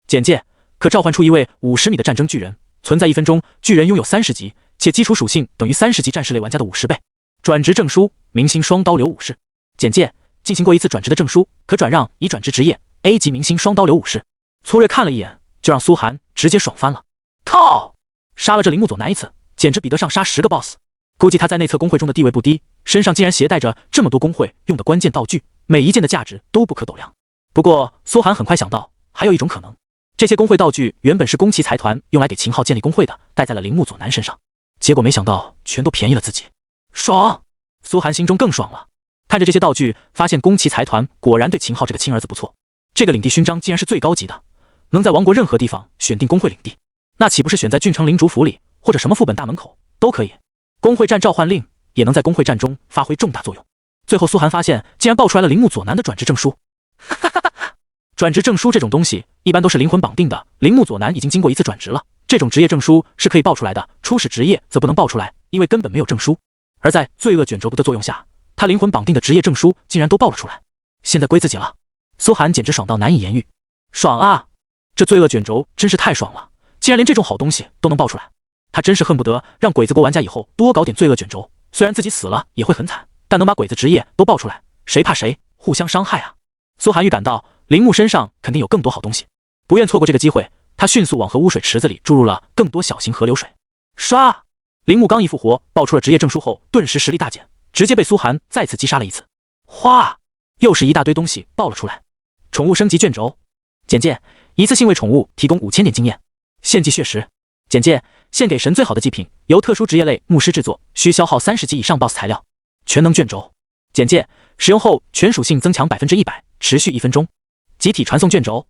简介：可召唤出一位50米的战争巨人，存在1分钟，巨人拥有30级，且基础属性等于30级战士类玩家的50倍。转职证书：明星双刀流武士。简介：进行过一次转职的证书，可转让已转职职业 A 级明星双刀流武士。粗略看了一眼，就让苏寒直接爽翻了。靠！杀了这铃木佐男一次，简直比得上杀10个 BOSS。估计他在内测工会中的地位不低，身上竟然携带着这么多工会用的关键道具，每一件的价值都不可斗量。不过苏寒很快想到，还有一种可能，这些工会道具原本是宫崎财团用来给秦昊建立工会的，戴在了铃木佐男身上，结果没想到全都便宜了自己。爽！苏寒心中更爽了。看着这些道具，发现宫崎财团果然对秦昊这个亲儿子不错。这个领地勋章竟然是最高级的，能在王国任何地方选定工会领地，那岂不是选在郡城领主府里或者什么副本大门口都可以？工会战召唤令也能在工会战中发挥重大作用。最后苏寒发现，竟然爆出来了铃木佐男的转职证书。转职证书这种东西一般都是灵魂绑定的，铃木佐男已经经过一次转职了，这种职业证书是可以爆出来的，初始职业则不能爆出来，因为根本没有证书。而在罪恶卷轴部的作用下，他灵魂绑定的职业证书竟然都爆了出来，现在归自己了。苏寒简直爽到难以言喻，爽啊！这罪恶卷轴真是太爽了，竟然连这种好东西都能爆出来。他真是恨不得让鬼子国玩家以后多搞点罪恶卷轴，虽然自己死了也会很惨，但能把鬼子职业都爆出来，谁怕谁，互相伤害啊！苏寒预感到铃木身上肯定有更多好东西，不愿错过这个机会，他迅速往河污水池子里注入了更多小型河流水。唰！铃木刚一复活，爆出了职业证书后，顿时实力大减，直接被苏寒再次击杀了一次。哗！又是一大堆东西爆了出来。宠物升级卷轴。简介：一次性为宠物提供5000点经验。献祭血石。简介：献给神最好的祭品，由特殊职业类牧师制作，需消耗30级以上 BOSS 材料。全能卷轴。简介：使用后全属性增强100%，持续1分钟。集体传送卷轴。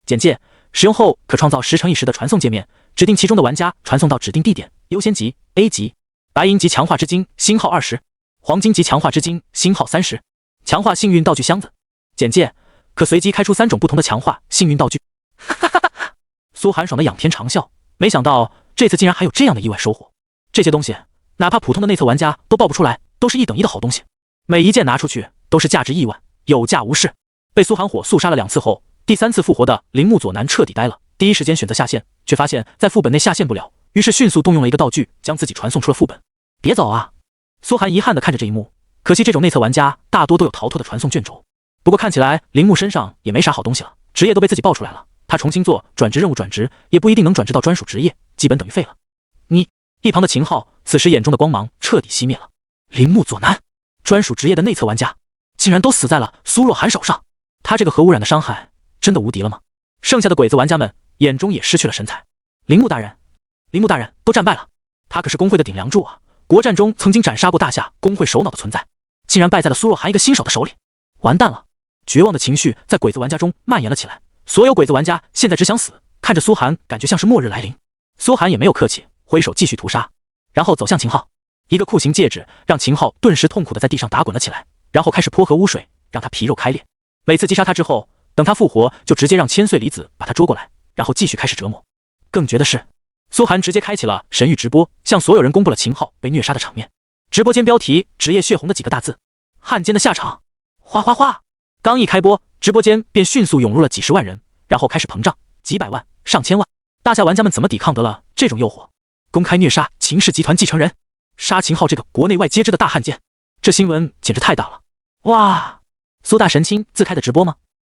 简介：使用后可创造10乘以10的传送界面，指定其中的玩家传送到指定地点，优先级 A 级。白银级强化之金星号20，黄金级强化之金星号30。强化幸运道具箱子。简介：可随机开出3种不同的强化幸运道具。苏寒爽的仰天长啸，没想到这次竟然还有这样的意外收获。这些东西哪怕普通的内测玩家都爆不出来，都是1等1的好东西，每一件拿出去都是价值亿万，有价无市。被苏寒火速杀了2次后，第3次复活的铃木佐男彻底呆了，第一时间选择下线，却发现在副本内下线不了，于是迅速动用了一个道具，将自己传送出了副本。别走啊！苏寒遗憾地看着这一幕，可惜这种内测玩家大多都有逃脱的传送卷轴。不过看起来铃木身上也没啥好东西了，职业都被自己爆出来了，他重新做转职任务转职也不一定能转职到专属职业，基本等于废了。一旁的秦昊此时眼中的光芒彻底熄灭了。铃木佐男，专属职业的内测玩家，竟然都死在了苏若涵手上，他这个核污染的伤害真的无敌了吗？剩下的鬼子玩家们眼中也失去了神采。铃木大人都战败了，他可是工会的顶梁柱啊，国战中曾经斩杀过大夏工会首脑的存在，竟然败在了苏若涵一个新手的手里，完蛋了！绝望的情绪在鬼子玩家中蔓延了起来，所有鬼子玩家现在只想死，看着苏寒感觉像是末日来临。苏寒也没有客气，挥手继续屠杀，然后走向秦昊，一个酷刑戒指让秦昊顿时痛苦的在地上打滚了起来，然后开始泼河污水，让他皮肉开裂。每次击杀他之后，等他复活就直接让千岁离子把他捉过来，然后继续开始折磨。更绝的是，苏寒直接开启了神域直播，向所有人公布了秦昊被虐杀的场面。直播间标题职业血红的几个大字，汉奸的下场。哗哗哗！刚一开播，直播间便迅速涌入了几10万人，然后开始膨胀，几百万、上千万。大夏玩家们怎么抵抗得了这种诱惑？公开虐杀秦氏集团继承人，杀秦昊这个国内外皆知的大汉奸，这新闻简直太大了！哇，苏大神亲自开的直播吗？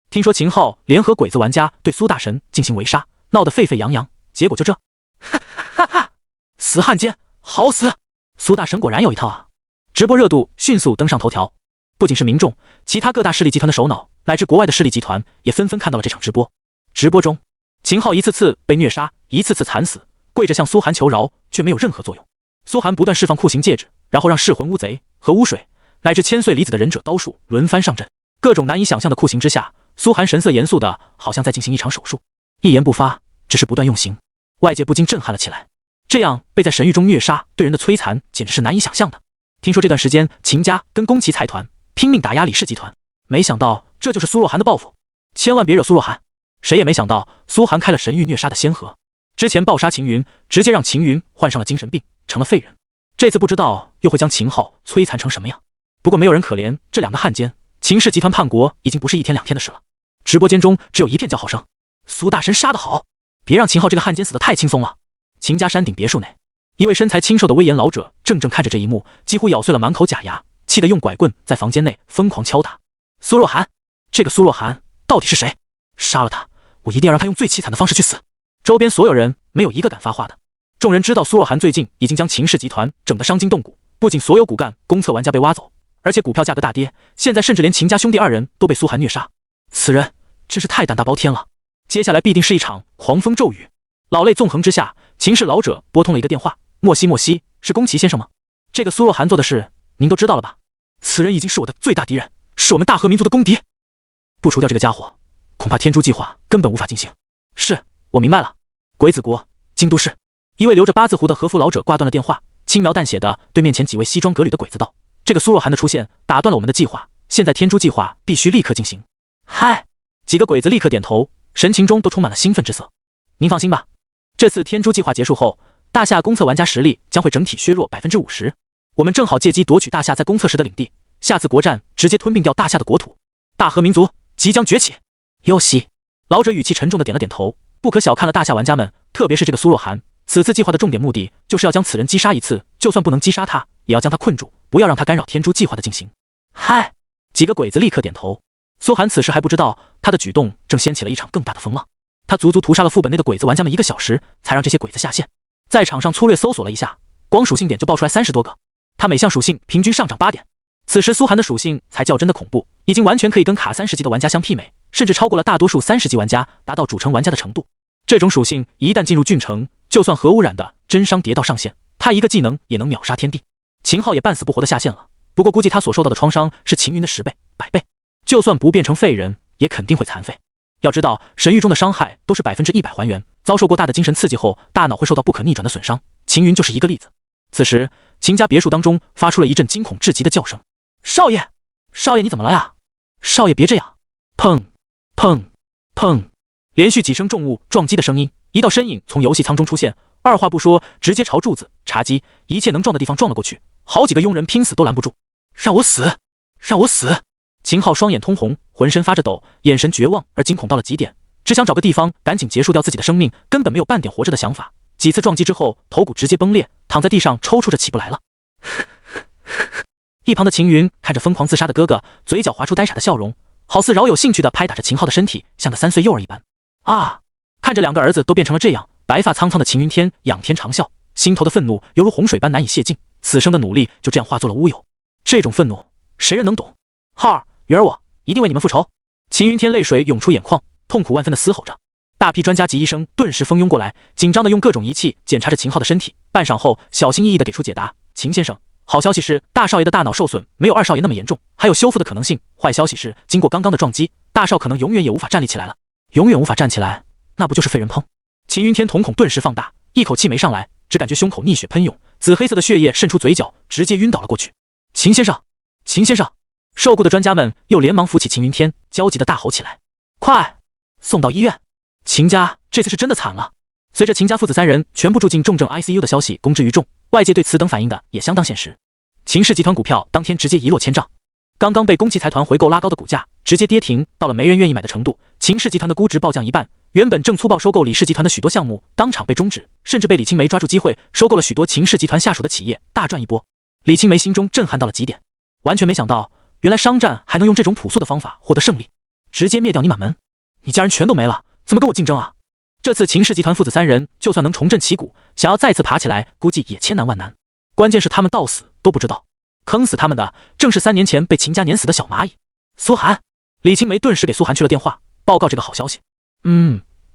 听说秦昊联合鬼子玩家对苏大神进行围杀，闹得沸沸扬扬，结果就这，哈哈，死汉奸，好死！苏大神果然有一套啊！直播热度迅速登上头条，不仅是民众，其他各大势力集团的首脑乃至国外的势力集团也纷纷看到了这场直播。直播中，秦昊一次次被虐杀，一次次惨死，跪着向苏寒求饶，却没有任何作用。苏寒不断释放酷刑戒指，然后让噬魂乌贼和污水乃至千岁离子的忍者刀术轮番上阵，各种难以想象的酷刑之下，苏寒神色严肃的好像在进行一场手术，一言不发，只是不断用刑。外界不禁震撼了起来，这样被在神域中虐杀对人的摧残简直是难以想象的。听说这段时间秦家跟宫崎财团拼命打压李氏集团，没想到这就是苏若涵的报复，千万别惹苏若涵。谁也没想到苏寒开了神域虐杀的先河，之前暴杀秦云，直接让秦云患上了精神病，成了废人。这次不知道又会将秦昊摧残成什么样。不过没有人可怜这两个汉奸，秦氏集团叛国已经不是一天两天的事了。直播间中只有一片叫好声。苏大神杀得好，别让秦昊这个汉奸死得太轻松了。秦家山顶别墅内，一位身材清瘦的威严老者怔怔看着这一幕，几乎咬碎了满口假牙，气得用拐棍在房间内疯狂敲打。苏若涵，这个苏若涵到底是谁？杀了他，我一定要让他用最凄惨的方式去死。周边所有人没有一个敢发话的。众人知道苏若涵最近已经将秦氏集团整得伤筋动骨，不仅所有骨干公测玩家被挖走，而且股票价格大跌，现在甚至连秦家兄弟二人都被苏涵虐杀。此人真是太胆大包天了，接下来必定是一场狂风骤雨。老泪纵横之下，秦氏老者拨通了一个电话。莫西，是宫崎先生吗？这个苏若涵做的事您都知道了吧？此人已经是我的最大敌人，是我们大和民族的公敌。不除掉这个家伙，恐怕天诛计划根本无法进行。是，我明白了。鬼子国京都市，一位留着八字胡的和服老者挂断了电话，轻描淡写的对面前几位西装革履的鬼子道：这个苏若涵的出现打断了我们的计划，现在天诛计划必须立刻进行。嗨，几个鬼子立刻点头，神情中都充满了兴奋之色。您放心吧，这次天诛计划结束后，大夏公测玩家实力将会整体削弱 50%， 我们正好借机夺取大夏在公测时的领地，下次国战直接吞并掉大夏的国土，大和民族即将崛起。哟西，老者语气沉重的点了点头。不可小看了大夏玩家们，特别是这个苏若涵。此次计划的重点目的就是要将此人击杀一次，就算不能击杀他，也要将他困住，不要让他干扰天诛计划的进行。嗨，几个鬼子立刻点头。苏涵此时还不知道，他的举动正掀起了一场更大的风浪。他足足屠杀了副本内的鬼子玩家们1个小时，才让这些鬼子下线。在场上粗略搜索了一下，光属性点就爆出来30多个，他每项属性平均上涨8点。此时苏涵的属性才较真的恐怖，已经完全可以跟卡30级的玩家相媲美，甚至超过了大多数30级玩家，达到主城玩家的程度。这种属性一旦进入郡城，就算核污染的真伤跌到上限，他一个技能也能秒杀天地。秦昊也半死不活的下线了，不过估计他所受到的创伤是秦云的10倍、100倍，就算不变成废人，也肯定会残废。要知道，神域中的伤害都是100%还原，遭受过大的精神刺激后，大脑会受到不可逆转的损伤。秦云就是一个例子。此时，秦家别墅当中发出了一阵惊恐至极的叫声：“少爷，少爷，你怎么了呀？少爷别这样！”砰砰砰，连续几声重物撞击的声音，一道身影从游戏舱中出现，二话不说，直接朝柱子、茶几一切能撞的地方撞了过去。好几个佣人拼死都拦不住，让我死，让我死！秦昊双眼通红，浑身发着抖，眼神绝望而惊恐到了极点，只想找个地方赶紧结束掉自己的生命，根本没有半点活着的想法。几次撞击之后，头骨直接崩裂，躺在地上抽搐着起不来了。一旁的秦云看着疯狂自杀的哥哥，嘴角划出呆傻的笑容，好似饶有兴趣地拍打着秦昊的身体，像个3岁幼儿一般。啊！看着两个儿子都变成了这样，白发苍苍的秦云天仰天长啸，心头的愤怒犹如洪水般难以泄尽，此生的努力就这样化作了乌有。这种愤怒，谁人能懂？浩儿，云儿，我一定为你们复仇！秦云天泪水涌出眼眶，痛苦万分的嘶吼着。大批专家级医生顿时蜂拥过来，紧张的用各种仪器检查着秦昊的身体，半晌后小心翼翼地给出解答：秦先生，好消息是大少爷的大脑受损没有二少爷那么严重，还有修复的可能性。坏消息是经过刚刚的撞击，大少可能永远也无法站立起来了。永远无法站起来，那不就是废人烹？秦云天瞳孔顿时放大，一口气没上来，只感觉胸口逆血喷涌，紫黑色的血液渗出嘴角，直接晕倒了过去。秦先生，秦先生！受雇的专家们又连忙扶起秦云天，焦急地大吼起来：快送到医院！秦家这次是真的惨了。随着秦家父子3人全部住进重症 ICU 的消息公之于众，外界对此等反应的也相当现实。秦氏集团股票当天直接一落千丈，刚刚被宫崎财团回购拉高的股价直接跌停到了没人愿意买的程度。秦氏集团的估值暴降一半，原本正粗暴收购李氏集团的许多项目当场被终止，甚至被李青梅抓住机会收购了许多秦氏集团下属的企业，大赚一波。李青梅心中震撼到了极点，完全没想到原来商战还能用这种朴素的方法获得胜利，直接灭掉你满门，你家人全都没了，怎么跟我竞争啊？这次秦氏集团父子3人就算能重振旗鼓，想要再次爬起来，估计也千难万难。关键是他们到死都不知道，坑死他们的正是3年前被秦家碾死的小蚂蚁苏涵。李青梅顿时给苏涵去了电话，报告这个好消息。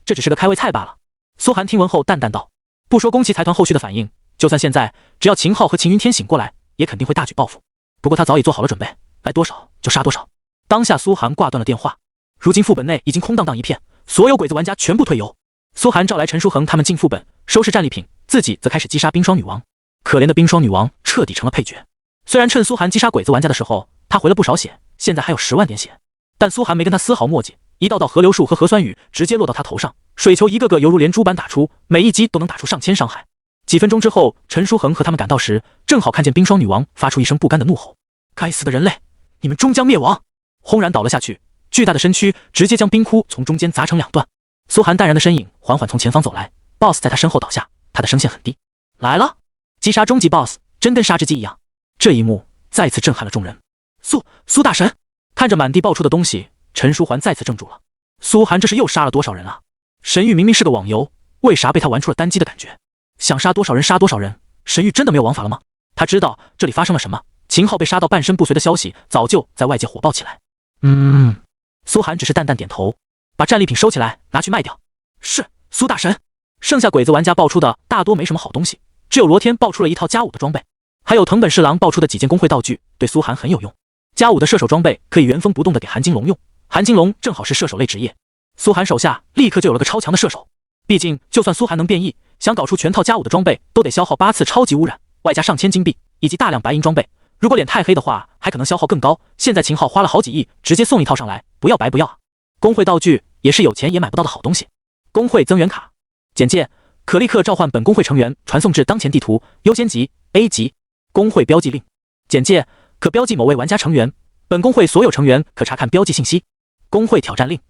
这只是个开胃菜罢了。苏涵听闻后淡淡道：不说宫崎财团后续的反应，就算现在只要秦昊和秦云天醒过来，也肯定会大举报复。不过他早已做好了准备，来多少就杀多少。当下苏涵挂断了电话。如今副本内已经空荡荡一片，所有鬼子玩家全部退游。苏涵召来陈书恒他们进副本收拾战利品，自己则开始击杀冰霜女王。可怜的冰霜女王彻底成了配角。虽然趁苏涵击杀鬼子玩家的时候他回了不少血，现在还有10万点血，但苏涵没跟他丝毫墨迹，一道道河流术和核酸雨直接落到他头上，水球一个个犹如连珠般打出，每一击都能打出上千伤害。几分钟之后，陈书恒和他们赶到时，正好看见冰霜女王发出一声不甘的怒吼：“该死的人类，你们终将灭亡！”轰然倒了下去，巨大的身躯直接将冰窟从中间砸成两段。苏寒淡然的身影缓缓从前方走来 ，BOSS 在他身后倒下，他的声线很低：“来了，击杀终极 BOSS， 真跟杀之机一样。”这一幕再次震撼了众人。苏大神看着满地爆出的东西，陈书桓再次怔住了。苏寒这是又杀了多少人啊？神域明明是个网游，为啥被他玩出了单机的感觉？想杀多少人杀多少人，神域真的没有王法了吗？他知道这里发生了什么，秦昊被杀到半身不遂的消息早就在外界火爆起来。苏寒只是淡淡点头，把战利品收起来，拿去卖掉。是，苏大神。剩下鬼子玩家爆出的大多没什么好东西，只有罗天爆出了一套加5的装备，还有藤本侍郎爆出的几件工会道具，对苏寒很有用。加5的射手装备可以原封不动的给韩金龙用，韩金龙正好是射手类职业，苏寒手下立刻就有了个超强的射手。毕竟就算苏寒能变异，想搞出全套加5的装备，都得消耗8次超级污染，外加上千金币以及大量白银装备。如果脸太黑的话，还可能消耗更高。现在秦昊花了好几亿，直接送一套上来，不要白不要啊！工会道具也是有钱也买不到的好东西。工会增援卡，简介：可立刻召唤本工会成员，传送至当前地图，优先级 A 级。工会标记令，简介：可标记某位玩家成员，本工会所有成员可查看标记信息。工会挑战令，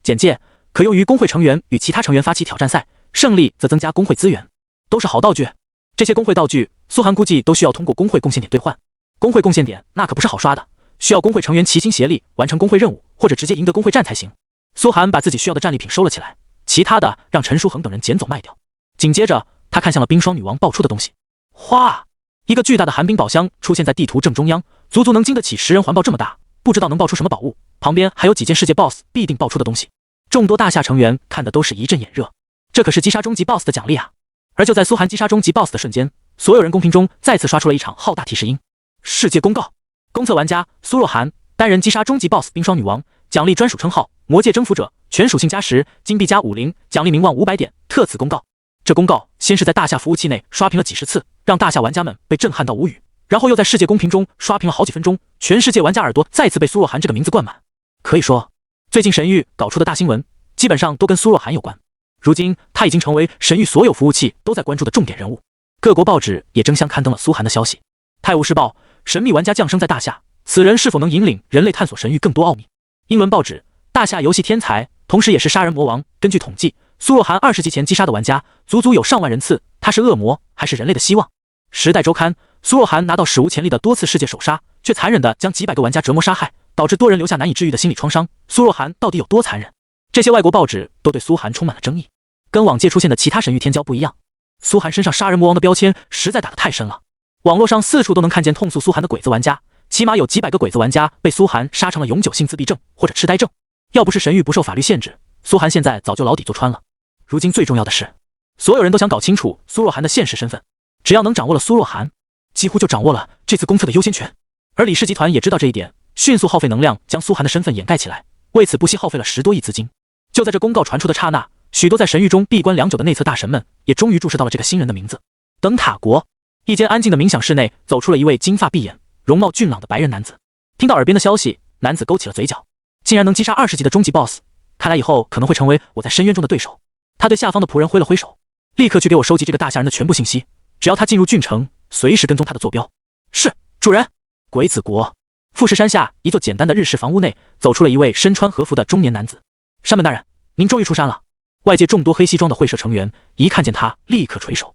简介：可用于工会成员与其他成员发起挑战赛，胜利则增加工会资源。都是好道具，这些工会道具苏寒估计都需要通过工会贡献点兑换。工会贡献点那可不是好刷的，需要工会成员齐心协力完成工会任务，或者直接赢得工会战才行。苏寒把自己需要的战利品收了起来，其他的让陈书恒等人捡走卖掉。紧接着他看向了冰霜女王爆出的东西，哗，一个巨大的寒冰宝箱出现在地图正中央，足足能经得起10人环抱这么大，不知道能爆出什么宝物。旁边还有几件世界 BOSS 必定爆出的东西。众多大夏成员看的都是一阵眼热，这可是击杀终极 BOSS 的奖励啊！而就在苏寒击杀终极 BOSS 的瞬间，所有人公屏中再次刷出了一场浩大提示音：世界公告，公测玩家苏若涵单人击杀终极 BOSS 冰霜女王，奖励专属称号魔界征服者，全属性加10，金币加50，奖励名望500点。特此公告。这公告先是在大夏服务器内刷屏了几十次，让大夏玩家们被震撼到无语，然后又在世界公屏中刷屏了好几分钟，全世界玩家耳朵再次被苏若涵这个名字灌满。可以说，最近神域搞出的大新闻基本上都跟苏若涵有关。如今他已经成为神域所有服务器都在关注的重点人物，各国报纸也争相刊登了苏寒的消息。泰晤士报：神秘玩家降生在大夏，此人是否能引领人类探索神域更多奥秘？英文报纸：大夏游戏天才，同时也是杀人魔王。根据统计，苏若涵20级前击杀的玩家足足有上万人次，他是恶魔还是人类的希望？时代周刊：苏若涵拿到史无前例的多次世界首杀，却残忍地将几百个玩家折磨杀害，导致多人留下难以治愈的心理创伤。苏若涵到底有多残忍？这些外国报纸都对苏寒充满了争议。跟往届出现的其他神域天骄不一样，苏寒身上杀人魔王的标签实在打得太深了。网络上四处都能看见痛诉苏寒的鬼子玩家，起码有几百个鬼子玩家被苏寒杀成了永久性自闭症或者痴呆症。要不是神域不受法律限制，苏寒现在早就牢底坐穿了。如今最重要的是，所有人都想搞清楚苏若涵的现实身份，只要能掌握了苏若涵，几乎就掌握了这次公测的优先权。而李氏集团也知道这一点，迅速耗费能量将苏寒的身份掩盖起来，为此不惜耗费了10多亿资金。就在这公告传出的刹那，许多在神域中闭关良久的内测大神们也终于注视到了这个新人的名字。灯塔国一间安静的冥想室内，走出了一位金发碧眼、容貌俊朗的白人男子。听到耳边的消息，男子勾起了嘴角，竟然能击杀20级的终极 BOSS， 看来以后可能会成为我在深渊中的对手。他对下方的仆人挥了挥手，立刻去给我收集这个大夏人的全部信息，只要他进入郡城，随时跟踪他的坐标。是，主人。鬼子国富士山下一座简单的日式房屋内，走出了一位身穿和服的中年男子。山本大人，您终于出山了。外界众多黑西装的会社成员一看见他，立刻垂手。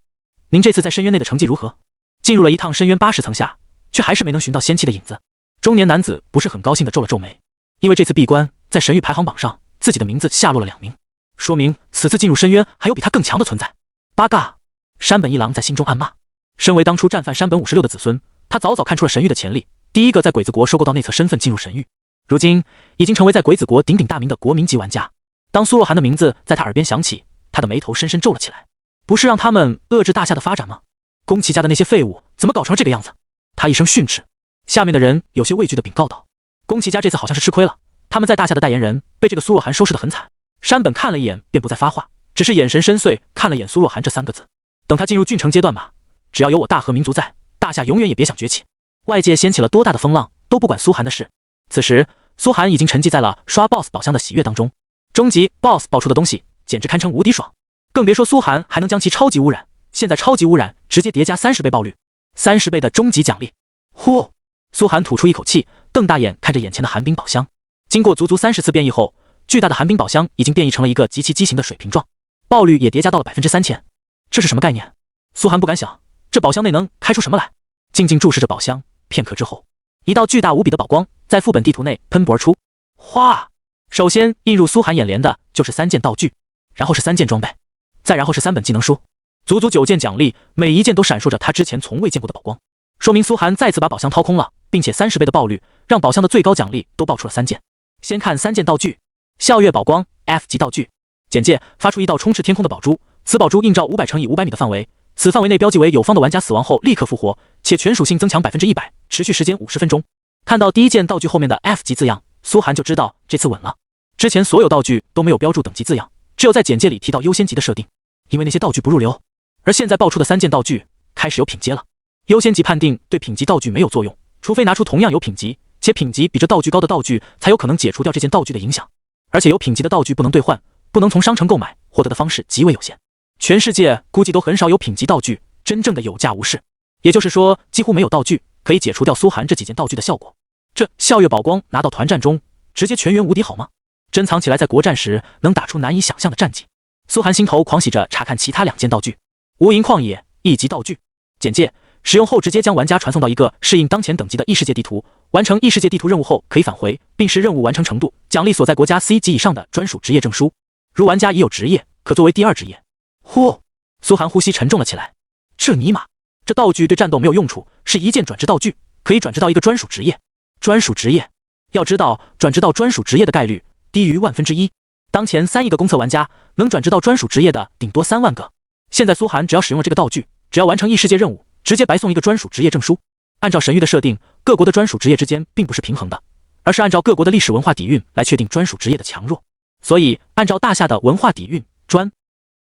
您这次在深渊内的成绩如何？进入了一趟深渊80层下，却还是没能寻到仙气的影子。中年男子不是很高兴地皱了皱眉，因为这次闭关在神域排行榜上，自己的名字下落了2名，说明此次进入深渊还有比他更强的存在。八嘎！山本一郎在心中暗骂。身为当初战犯山本56的子孙，他早早看出了神域的潜力，第一个在鬼子国收购到内测身份进入神域，如今已经成为在鬼子国鼎鼎大名的国民级玩家。当苏若涵的名字在他耳边响起，他的眉头深深皱了起来。不是让他们遏制大夏的发展吗？宫崎家的那些废物怎么搞成了这个样子？他一声训斥，下面的人有些畏惧地禀告道：宫崎家这次好像是吃亏了，他们在大夏的代言人被这个苏若涵收拾得很惨。山本看了一眼便不再发话，只是眼神深邃看了眼苏若涵这3个字。等他进入郡城阶段吧，只要有我大和民族在，大夏永远也别想崛起。外界掀起了多大的风浪，都不管苏寒的事。此时苏寒已经沉寂在了刷 BOSS 宝箱的喜悦当中，终极 BOSS 爆出的东西简直堪称无敌爽，更别说苏寒还能将其超级污染。现在超级污染直接叠加30倍爆率，30倍的终极奖励。呼！苏寒吐出一口气，瞪大眼看着眼前的寒冰宝箱。经过足足30次变异后，巨大的寒冰宝箱已经变异成了一个极其畸形的水平状，爆率也叠加到了3000%。这是什么概念？苏寒不敢想，这宝箱内能开出什么来？静静注视着宝箱，片刻之后，一道巨大无比的宝光在副本地图内喷薄而出。哗！首先映入苏寒眼帘的就是3件道具，然后是3件装备，再然后是3本技能书，足足9件奖励，每一件都闪烁着他之前从未见过的宝光，说明苏寒再次把宝箱掏空了，并且30倍的爆率让宝箱的最高奖励都爆出了3件。先看3件道具：笑月宝光 F 级道具。简介：发出一道充斥天空的宝珠，此宝珠映照500乘以500米的范围，此范围内标记为有方的玩家死亡后立刻复活，且全属性增强100%，持续时间50分钟。看到第一件道具后面的 F 级字样，苏寒就知道这次稳了。之前所有道具都没有标注等级字样，只有在简介里提到优先级的设定，因为那些道具不入流。而现在爆出的3件道具开始有品阶了，优先级判定对品级道具没有作用，除非拿出同样有品级且品级比这道具高的道具，才有可能解除掉这件道具的影响。而且有品级的道具不能兑换，不能从商城购买，获得的方式极为有限。全世界估计都很少有品级道具真正的有价无市，也就是说几乎没有道具可以解除掉苏寒这几件道具的效果。这笑月宝光拿到团战中直接全员无敌好吗？珍藏起来在国战时能打出难以想象的战绩。苏寒心头狂喜着查看其他2件道具。无垠旷野1级道具。简介：使用后直接将玩家传送到一个适应当前等级的异世界地图，完成异世界地图任务后可以返回，并视任务完成程度奖励所在国家 C 级以上的专属职业证书。如玩家已有职业，可作为第2职业。呼！苏寒呼吸沉重了起来。这尼玛，这道具对战斗没有用处，是一件转职道具，可以转职到一个专属职业。专属职业，要知道转职到专属职业的概率低于1/1000。当前3亿个公测玩家能转职到专属职业的顶多3万个。现在苏寒只要使用了这个道具，只要完成异世界任务，直接白送一个专属职业证书。按照神域的设定，各国的专属职业之间并不是平衡的，而是按照各国的历史文化底蕴来确定专属职业的强弱。所以按照大夏的文化底蕴，专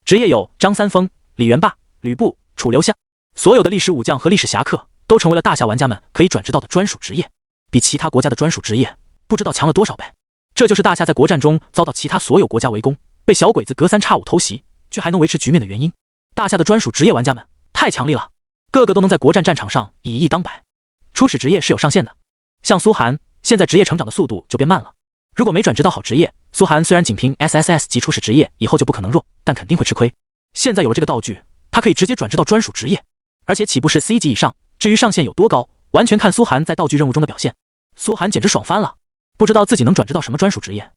职业有张三丰、李元霸、吕布、楚留香，所有的历史武将和历史侠客都成为了大夏玩家们可以转职到的专属职业，比其他国家的专属职业不知道强了多少倍。这就是大夏在国战中遭到其他所有国家围攻，被小鬼子隔三差五偷袭，却还能维持局面的原因。大夏的专属职业玩家们太强力了，个个都能在国战战场上以一当百。初始职业是有上限的，像苏寒现在职业成长的速度就变慢了。如果没转职到好职业，苏寒虽然仅凭 SSS 级初始职业以后就不可能弱，但肯定会吃亏。现在有了这个道具，他可以直接转职到专属职业，而且起步是 C 级以上，至于上限有多高，完全看苏寒在道具任务中的表现。苏寒简直爽翻了，不知道自己能转职到什么专属职业。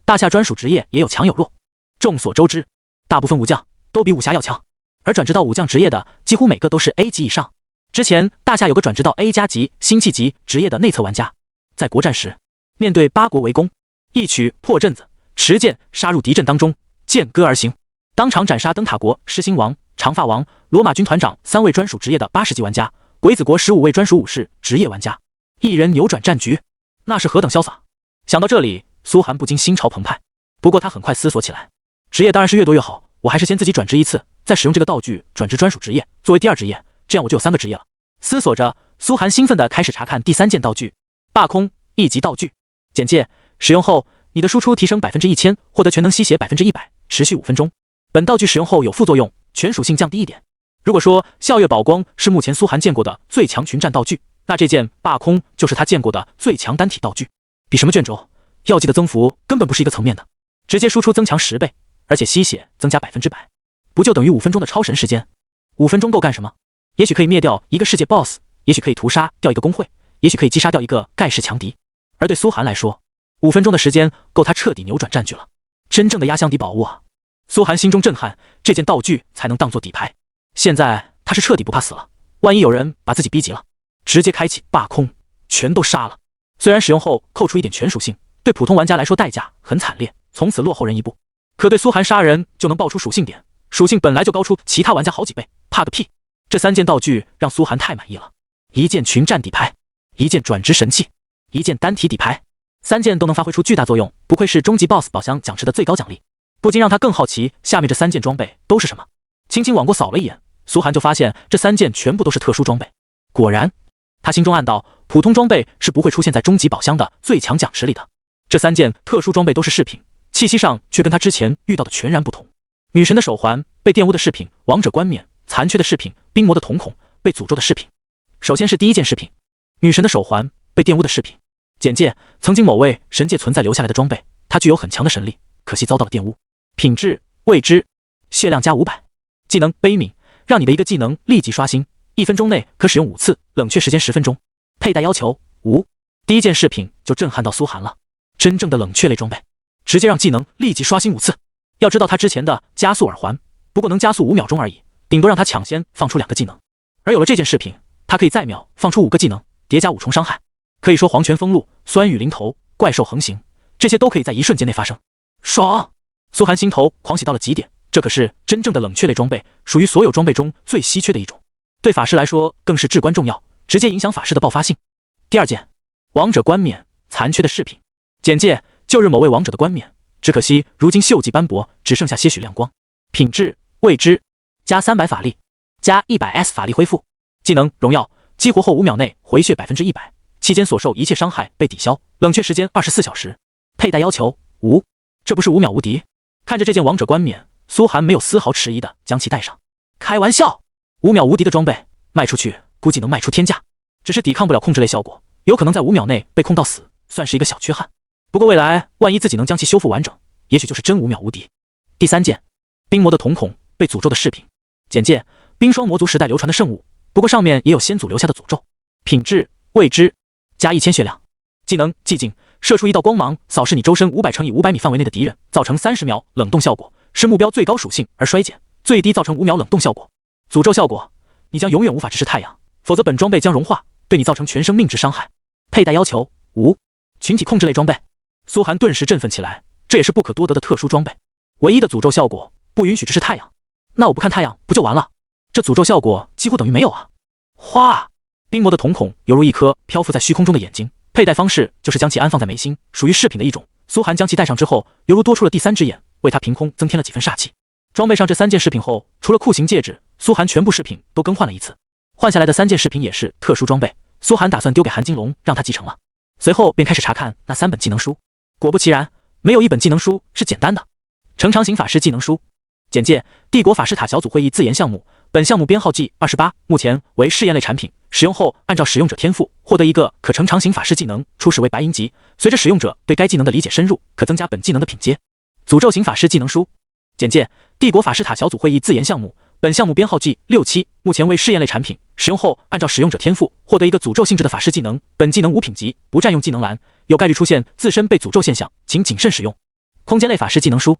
大夏专属职业也有强有弱，众所周知，大部分武将都比武侠要强，而转职到武将职业的几乎每个都是 A 级以上。之前大夏有个转职到 A 加级星系级职业的内测玩家，在国战时面对8国围攻，一曲破阵子，持剑杀入敌阵当中，剑戈而行，当场斩杀灯塔国狮心王、长发王、罗马军团长3位专属职业的80级玩家，鬼子国15位专属武士职业玩家，一人扭转战局，那是何等潇洒！想到这里，苏寒不禁心潮澎湃。不过他很快思索起来，职业当然是越多越好，我还是先自己转职一次，再使用这个道具转职专属职业，作为第2职业，这样我就有3个职业了。思索着，苏寒兴奋地开始查看第3件道具——霸空1级道具。简介：使用后，你的输出提升1000%，获得全能吸血100%，持续5分钟。本道具使用后有副作用，全属性降低1点。如果说笑月宝光是目前苏寒见过的最强群战道具，那这件霸空就是他见过的最强单体道具。比什么卷轴、药剂的增幅根本不是一个层面的，直接输出增强10倍，而且吸血增加100%，不就等于5分钟的超神时间？5分钟够干什么？也许可以灭掉一个世界 BOSS， 也许可以屠杀掉一个公会，也许可以击杀掉一个盖世强敌。而对苏寒来说，5分钟的时间够他彻底扭转战局了，真正的压箱底宝物啊！苏寒心中震撼，这件道具才能当做底牌。现在他是彻底不怕死了，万一有人把自己逼急了，直接开启霸空，全都杀了。虽然使用后扣除1点全属性，对普通玩家来说代价很惨烈，从此落后人一步，可对苏寒杀人就能爆出属性点，属性本来就高出其他玩家好几倍，怕个屁！这3件道具让苏寒太满意了，一件群战底牌，一件转职神器，一件单体底牌，3件都能发挥出巨大作用，不愧是终极 BOSS 宝箱奖池的最高奖励，不禁让他更好奇下面这3件装备都是什么。轻轻往过扫了一眼，苏寒就发现这3件全部都是特殊装备。果然，他心中暗道，普通装备是不会出现在终极宝箱的最强奖池里的。这3件特殊装备都是饰品，气息上却跟他之前遇到的全然不同。女神的手环、被玷污的饰品、王者冠冕、残缺的饰品，冰魔的瞳孔，被诅咒的饰品。首先是第一件饰品，女神的手环，被玷污的饰品。简介：曾经某位神界存在留下来的装备，它具有很强的神力，可惜遭到了玷污。品质：未知，血量加500。技能：悲悯，让你的一个技能立即刷新，1分钟内可使用5次，冷却时间10分钟。佩戴要求：无。第一件饰品就震撼到苏寒了，真正的冷却类装备，直接让技能立即刷新5次。要知道他之前的加速耳环，不过能加速5秒钟而已，顶多让他抢先放出2个技能。而有了这件饰品，他可以再秒放出5个技能，叠加5重伤害。可以说黄泉封路、酸雨临头、怪兽横行，这些都可以在一瞬间内发生。爽！苏寒心头狂喜到了极点，这可是真正的冷却类装备，属于所有装备中最稀缺的一种，对法师来说更是至关重要，直接影响法师的爆发性。第二件，王者冠冕，残缺的饰品。简介：旧日某位王者的冠冕，只可惜如今锈迹斑驳，只剩下些许亮光。品质：未知，加300法力，加100S 法力恢复。技能：荣耀，激活后5秒内回血100%，期间所受一切伤害被抵消，冷却时间24小时。佩戴要求：无。这不是5秒无敌？看着这件王者冠冕，苏寒没有丝毫迟疑的将其戴上。开玩笑，5秒无敌的装备卖出去估计能卖出天价，只是抵抗不了控制类效果，有可能在5秒内被控到死，算是一个小缺憾。不过未来万一自己能将其修复完整，也许就是真5秒无敌。第三件，冰魔的瞳孔，被诅咒的饰品。简介：冰霜魔族时代流传的圣物，不过上面也有先祖留下的诅咒。品质：未知，加1000血量。技能：寂静，射出一道光芒，扫视你周身500乘以500米范围内的敌人，造成30秒冷冻效果，视目标最高属性而衰减，最低造成5秒冷冻效果。诅咒效果：你将永远无法直视太阳，否则本装备将融化，对你造成全生命值伤害。佩戴要求：无。群体控制类装备。苏寒顿时振奋起来，这也是不可多得的特殊装备。唯一的诅咒效果不允许直视太阳，那我不看太阳不就完了？这诅咒效果几乎等于没有啊！哗！冰魔的瞳孔犹如一颗漂浮在虚空中的眼睛，佩戴方式就是将其安放在眉心，属于饰品的一种。苏寒将其戴上之后，犹如多出了第3只眼，为他凭空增添了几分煞气。装备上这3件饰品后，除了酷刑戒指，苏寒全部饰品都更换了一次。换下来的3件饰品也是特殊装备，苏寒打算丢给韩金龙，让他继承了。随后便开始查看那3本技能书，果不其然，没有一本技能书是简单的。成长型法师技能书。简介：帝国法师塔小组会议自研项目，本项目编号 G28，目前为试验类产品，使用后按照使用者天赋获得一个可成长型法师技能，初始为白银级，随着使用者对该技能的理解深入，可增加本技能的品阶。诅咒型法师技能书。简介：帝国法师塔小组会议自研项目，本项目编号 G67，目前为试验类产品，使用后按照使用者天赋获得一个诅咒性质的法师技能，本技能无品级，不占用技能栏，有概率出现自身被诅咒现象，请谨慎使用。空间类法师技能书。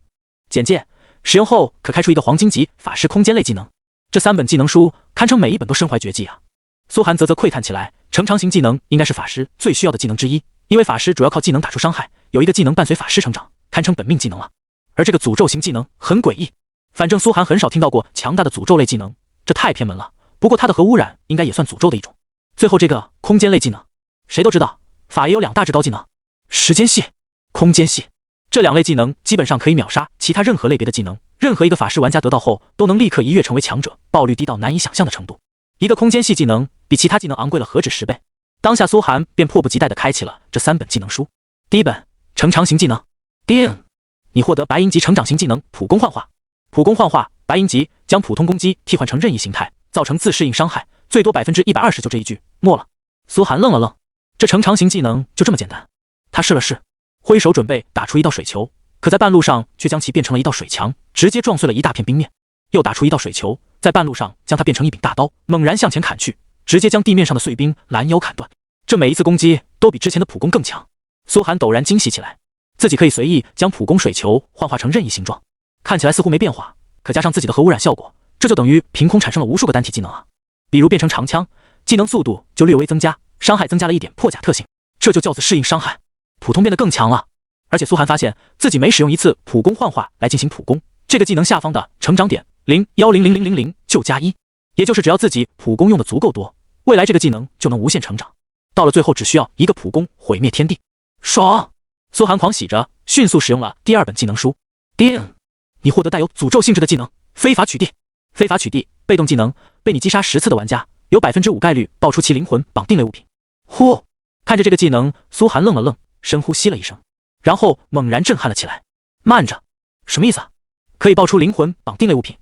简介：使用后可开出一个黄金级法师空间类技能。这3本技能书堪称每一本都身怀绝技啊！苏寒啧啧叹起来，成长型技能应该是法师最需要的技能之一，因为法师主要靠技能打出伤害，有一个技能伴随法师成长，堪称本命技能了。而这个诅咒型技能很诡异，反正苏寒很少听到过强大的诅咒类技能，这太偏门了。不过它的核污染应该也算诅咒的一种。最后这个空间类技能，谁都知道法爷有2大至高技能，时间系、空间系。这2类技能基本上可以秒杀其他任何类别的技能，任何一个法师玩家得到后都能立刻一跃成为强者，爆率低到难以想象的程度。一个空间系技能比其他技能昂贵了何止10倍。当下苏寒便迫不及待地开启了这3本技能书。第一本，成长型技能。叮，你获得白银级成长型技能普攻幻化。普攻幻化，白银级，将普通攻击替换成任意形态，造成自适应伤害，最多120%。就这一句，没了。苏寒愣了愣，这成长型技能就这么简单？他试了试，挥手准备打出一道水球，可在半路上却将其变成了一道水墙，直接撞碎了一大片冰面。又打出一道水球，在半路上将它变成一柄大刀，猛然向前砍去，直接将地面上的碎冰拦腰砍断。这每一次攻击都比之前的普攻更强。苏寒陡然惊喜起来，自己可以随意将普攻水球幻化成任意形状，看起来似乎没变化，可加上自己的核污染效果，这就等于凭空产生了无数个单体技能啊！比如变成长枪，技能速度就略微增加，伤害增加了1点破甲特性，这就叫做适应伤害。普通变得更强了。而且苏寒发现自己每使用一次普攻幻化来进行普攻，这个技能下方的成长点0.1000000就加1，也就是只要自己普攻用的足够多，未来这个技能就能无限成长，到了最后只需要一个普攻毁灭天地。爽！苏寒狂喜着，迅速使用了第2本技能书。叮，你获得带有诅咒性质的技能非法取缔。非法取缔，被动技能，被你击杀10次的玩家有5%概率爆出其灵魂绑定类物品。呼！看着这个技能，苏寒愣了愣，深呼吸了一声，然后猛然震撼了起来。慢着，什么意思啊？可以爆出灵魂绑定类物品？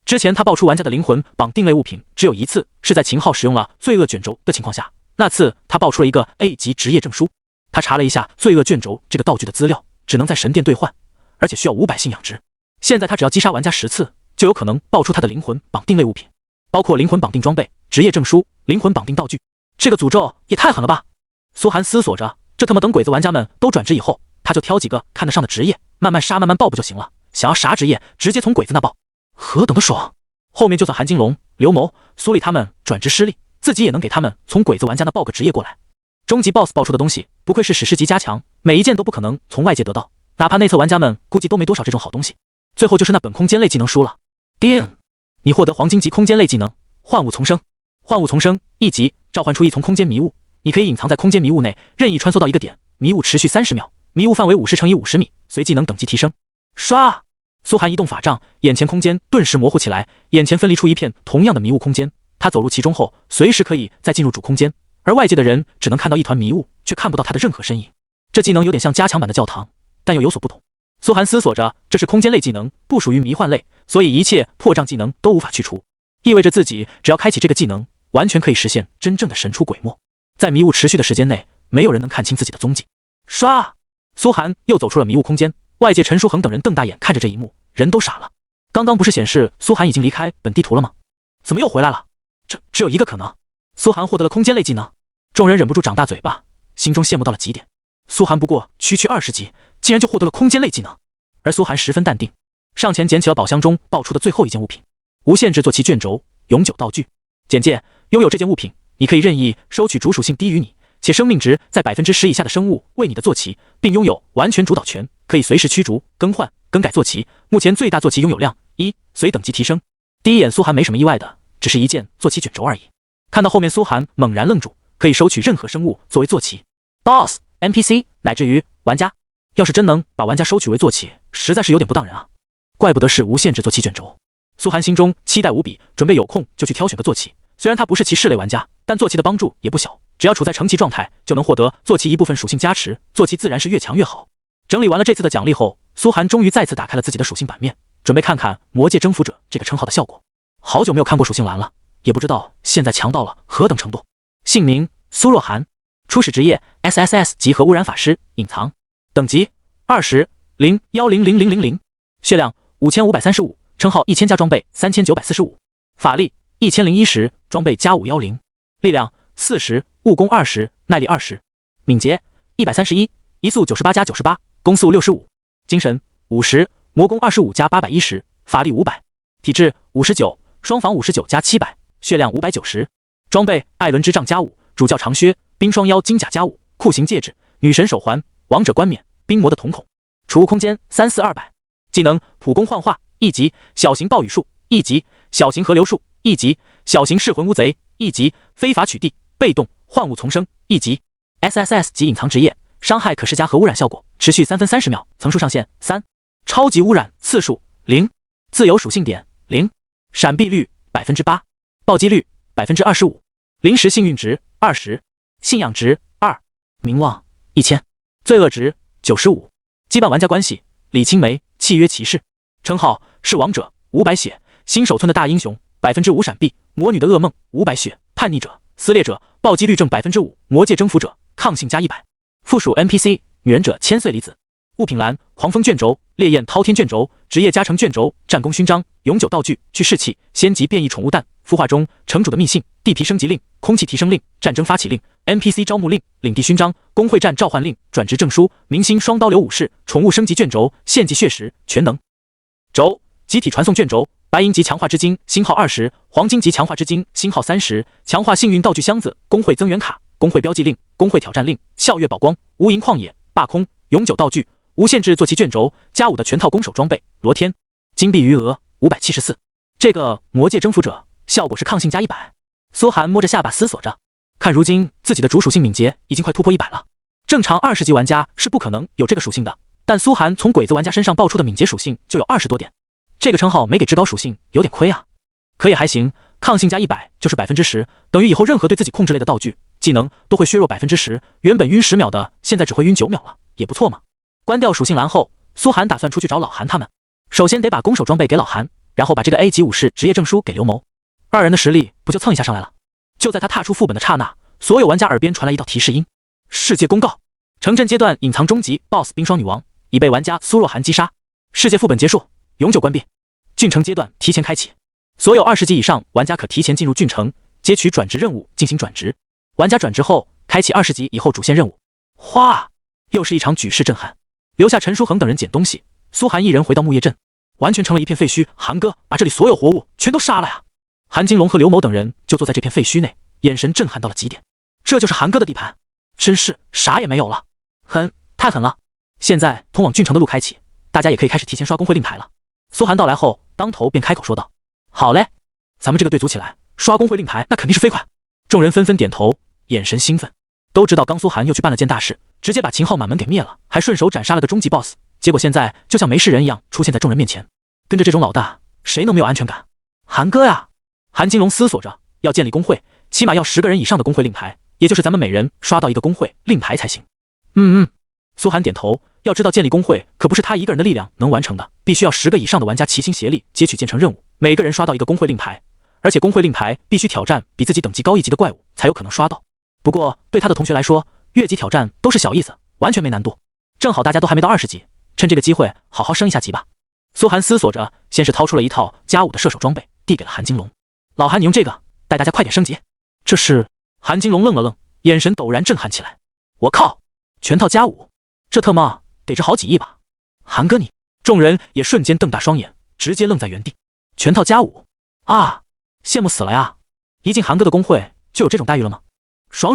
之前他爆出玩家的灵魂绑定类物品只有一次，是在秦昊使用了罪恶卷轴的情况下，那次他爆出了一个 A 级职业证书。他查了一下罪恶卷轴这个道具的资料，只能在神殿兑换，而且需要500信仰值。现在他只要击杀玩家10次，就有可能爆出他的灵魂绑定类物品，包括灵魂绑定装备、职业证书、灵魂绑定道具。这个诅咒也太狠了吧！苏寒思索着，这他妈等鬼子玩家们都转职以后，他就挑几个看得上的职业，慢慢杀慢慢爆不就行了？想要啥职业，直接从鬼子那爆，何等的爽！后面就算韩金龙、刘谋、苏丽他们转职失利，自己也能给他们从鬼子玩家那爆个职业过来。终极 BOSS 爆出的东西，不愧是史诗级加强，每一件都不可能从外界得到，哪怕内测玩家们估计都没多少这种好东西。最后就是那本空间类技能输了，叮！你获得黄金级空间类技能幻物丛生。幻物丛生1级，召唤出一丛空间迷雾，你可以隐藏在空间迷雾内，任意穿梭到一个点，迷雾持续30秒，迷雾范围50乘以50米，随技能等级提升。唰！苏寒移动法杖，眼前空间顿时模糊起来，眼前分离出一片同样的迷雾空间。他走入其中后，随时可以再进入主空间，而外界的人只能看到一团迷雾，却看不到他的任何身影。这技能有点像加强版的教堂，但又有所不同。苏寒思索着，这是空间类技能，不属于迷幻类，所以一切破障技能都无法去除，意味着自己只要开启这个技能，完全可以实现真正的神出鬼没。在迷雾持续的时间内，没有人能看清自己的踪迹。唰！苏寒又走出了迷雾空间，外界陈书恒等人瞪大眼看着这一幕，人都傻了。刚刚不是显示苏寒已经离开本地图了吗？怎么又回来了？这只有一个可能，苏寒获得了空间类技能。众人忍不住长大嘴巴，心中羡慕到了极点。苏寒不过区20级，竟然就获得了空间类技能。而苏寒十分淡定，上前捡起了宝箱中爆出的最后一件物品——无限制坐骑卷轴永久道具。简介：拥有这件物品，你可以任意收取主属性低于你且生命值在 10% 以下的生物为你的坐骑，并拥有完全主导权，可以随时驱逐、更换、更改坐骑。目前最大坐骑拥有量1，随等级提升。第一眼苏寒没什么意外的，只是一件坐骑卷轴而已。看到后面，苏寒猛然愣住，可以收取任何生物作为坐骑。BOSS、NPC 乃至于玩家，要是真能把玩家收取为坐骑，实在是有点不当人啊！怪不得是无限制坐骑卷轴。苏寒心中期待无比，准备有空就去挑选个坐骑。虽然他不是骑士类玩家，但坐骑的帮助也不小，只要处在乘骑状态，就能获得坐骑一部分属性加持，坐骑自然是越强越好。整理完了这次的奖励后，苏寒终于再次打开了自己的属性版面，准备看看魔界征服者这个称号的效果。好久没有看过属性栏了，也不知道现在强到了何等程度。姓名：苏若寒，初始职业 SSS 级核污染法师，隐藏，等级20 0100000，血量5535，称号1000加装备3945，法力101010，装备加510，力量40，物攻20，耐力20，敏捷131，移速98加98，攻速65，精神50，魔攻25加810，法力500，体质59，双防59加700，血量590，装备艾伦之杖加5，主教长靴，冰霜腰金甲加5，酷刑戒指，女神手环，王者冠冕，冰魔的瞳孔，储物空间34200，技能普攻幻化1级，小型暴雨术1级，小型河流术1级，小型噬魂乌贼1级，非法取缔被动幻物丛生1级。 SSS 级隐藏职业，伤害可施加核污染效果，持续3分30秒，层数上限3，超级污染次数0，自由属性点0，闪避率8%，暴击率25%，临时幸运值20，信仰值2，名望1000，罪恶值95。羁绊玩家关系：李青梅，契约骑士，称号是王者500血，新手村的大英雄5%闪避，魔女的噩梦500血，叛逆者，撕裂者，暴击率正5%，魔界征服者，抗性加100。附属 NPC 女忍者千岁离子。物品栏：狂风卷轴、烈焰滔天卷轴、职业加成卷轴、战功勋章、永久道具、去士气、仙级变异宠物蛋、孵化中、城主的密信、地皮升级令、空气提升令、战争发起令、NPC 招募令、领地勋章、工会战召唤令、转职证书、明星双刀流武士、宠物升级卷轴、献祭血石、全能轴、集体传送卷轴、白银级强化之金星号20，黄金级强化之金星号30，强化幸运道具箱子、工会增援卡、工会标记令、工会挑战令、笑月宝光、无垠旷野、霸空、永久道具、无限制坐骑卷轴加5的全套攻守装备罗天，金币余额574。这个魔界征服者效果是抗性加100。苏寒摸着下巴思索着，看如今自己的主属性敏捷已经快突破100了，正常20级玩家是不可能有这个属性的，但苏寒从鬼子玩家身上爆出的敏捷属性就有20多点，这个称号没给至高属性有点亏啊。可也还行，抗性加100就是 10%， 等于以后任何对自己控制类的道具技能都会削弱 10%， 原本晕10秒的现在只会晕9秒了，也不错嘛。关掉属性栏后，苏寒打算出去找老韩他们。首先得把攻守装备给老韩，然后把这个 A 级武士职业证书给刘某，二人的实力不就蹭一下上来了？就在他踏出副本的刹那，所有玩家耳边传来一道提示音：世界公告，城镇阶段隐藏终极 BOSS 冰霜女王已被玩家苏若涵击杀，世界副本结束，永久关闭，郡城阶段提前开启，所有20级以上玩家可提前进入郡城，接取转职任务进行转职。玩家转职后，开启20级以后主线任务。哗，又是一场举世震撼，留下陈书恒等人捡东西，苏涵一人回到木叶镇，完全成了一片废墟。韩哥把这里所有活物全都杀了呀！韩金龙和刘某等人就坐在这片废墟内，眼神震撼到了极点。这就是韩哥的地盘，真是啥也没有了，太狠了！现在通往郡城的路开启，大家也可以开始提前刷工会令牌了。苏涵到来后，当头便开口说道：“好嘞，咱们这个队组起来，刷工会令牌那肯定是飞快。”众人纷纷点头，眼神兴奋，都知道刚苏涵又去办了件大事，直接把秦昊满门给灭了，还顺手斩杀了个终极 BOSS， 结果现在就像没事人一样出现在众人面前。跟着这种老大，谁能没有安全感？韩哥呀！韩金龙思索着，要建立工会，起码要10个人以上的工会令牌，也就是咱们每人刷到一个工会令牌才行。苏涵点头，要知道建立工会可不是他一个人的力量能完成的，必须要10个以上的玩家齐心协力接取建成任务，每个人刷到一个工会令牌，而且工会令牌必须挑战比自己等级高1级的怪物才有可能刷到。不过对他的同学来说，越级挑战都是小意思，完全没难度。正好大家都还没到20级，趁这个机会好好升一下级吧。苏涵思索着，先是掏出了一套+5的射手装备，递给了韩金龙。老韩，你用这个带大家快点升级。这是？韩金龙愣了愣，眼神陡然震撼起来。我靠，全套+5，这特么得值好几亿吧？韩哥你……众人也瞬间瞪大双眼，直接愣在原地。全套+5啊，羡慕死了呀！一进韩哥的工会就有这种待遇了吗？爽，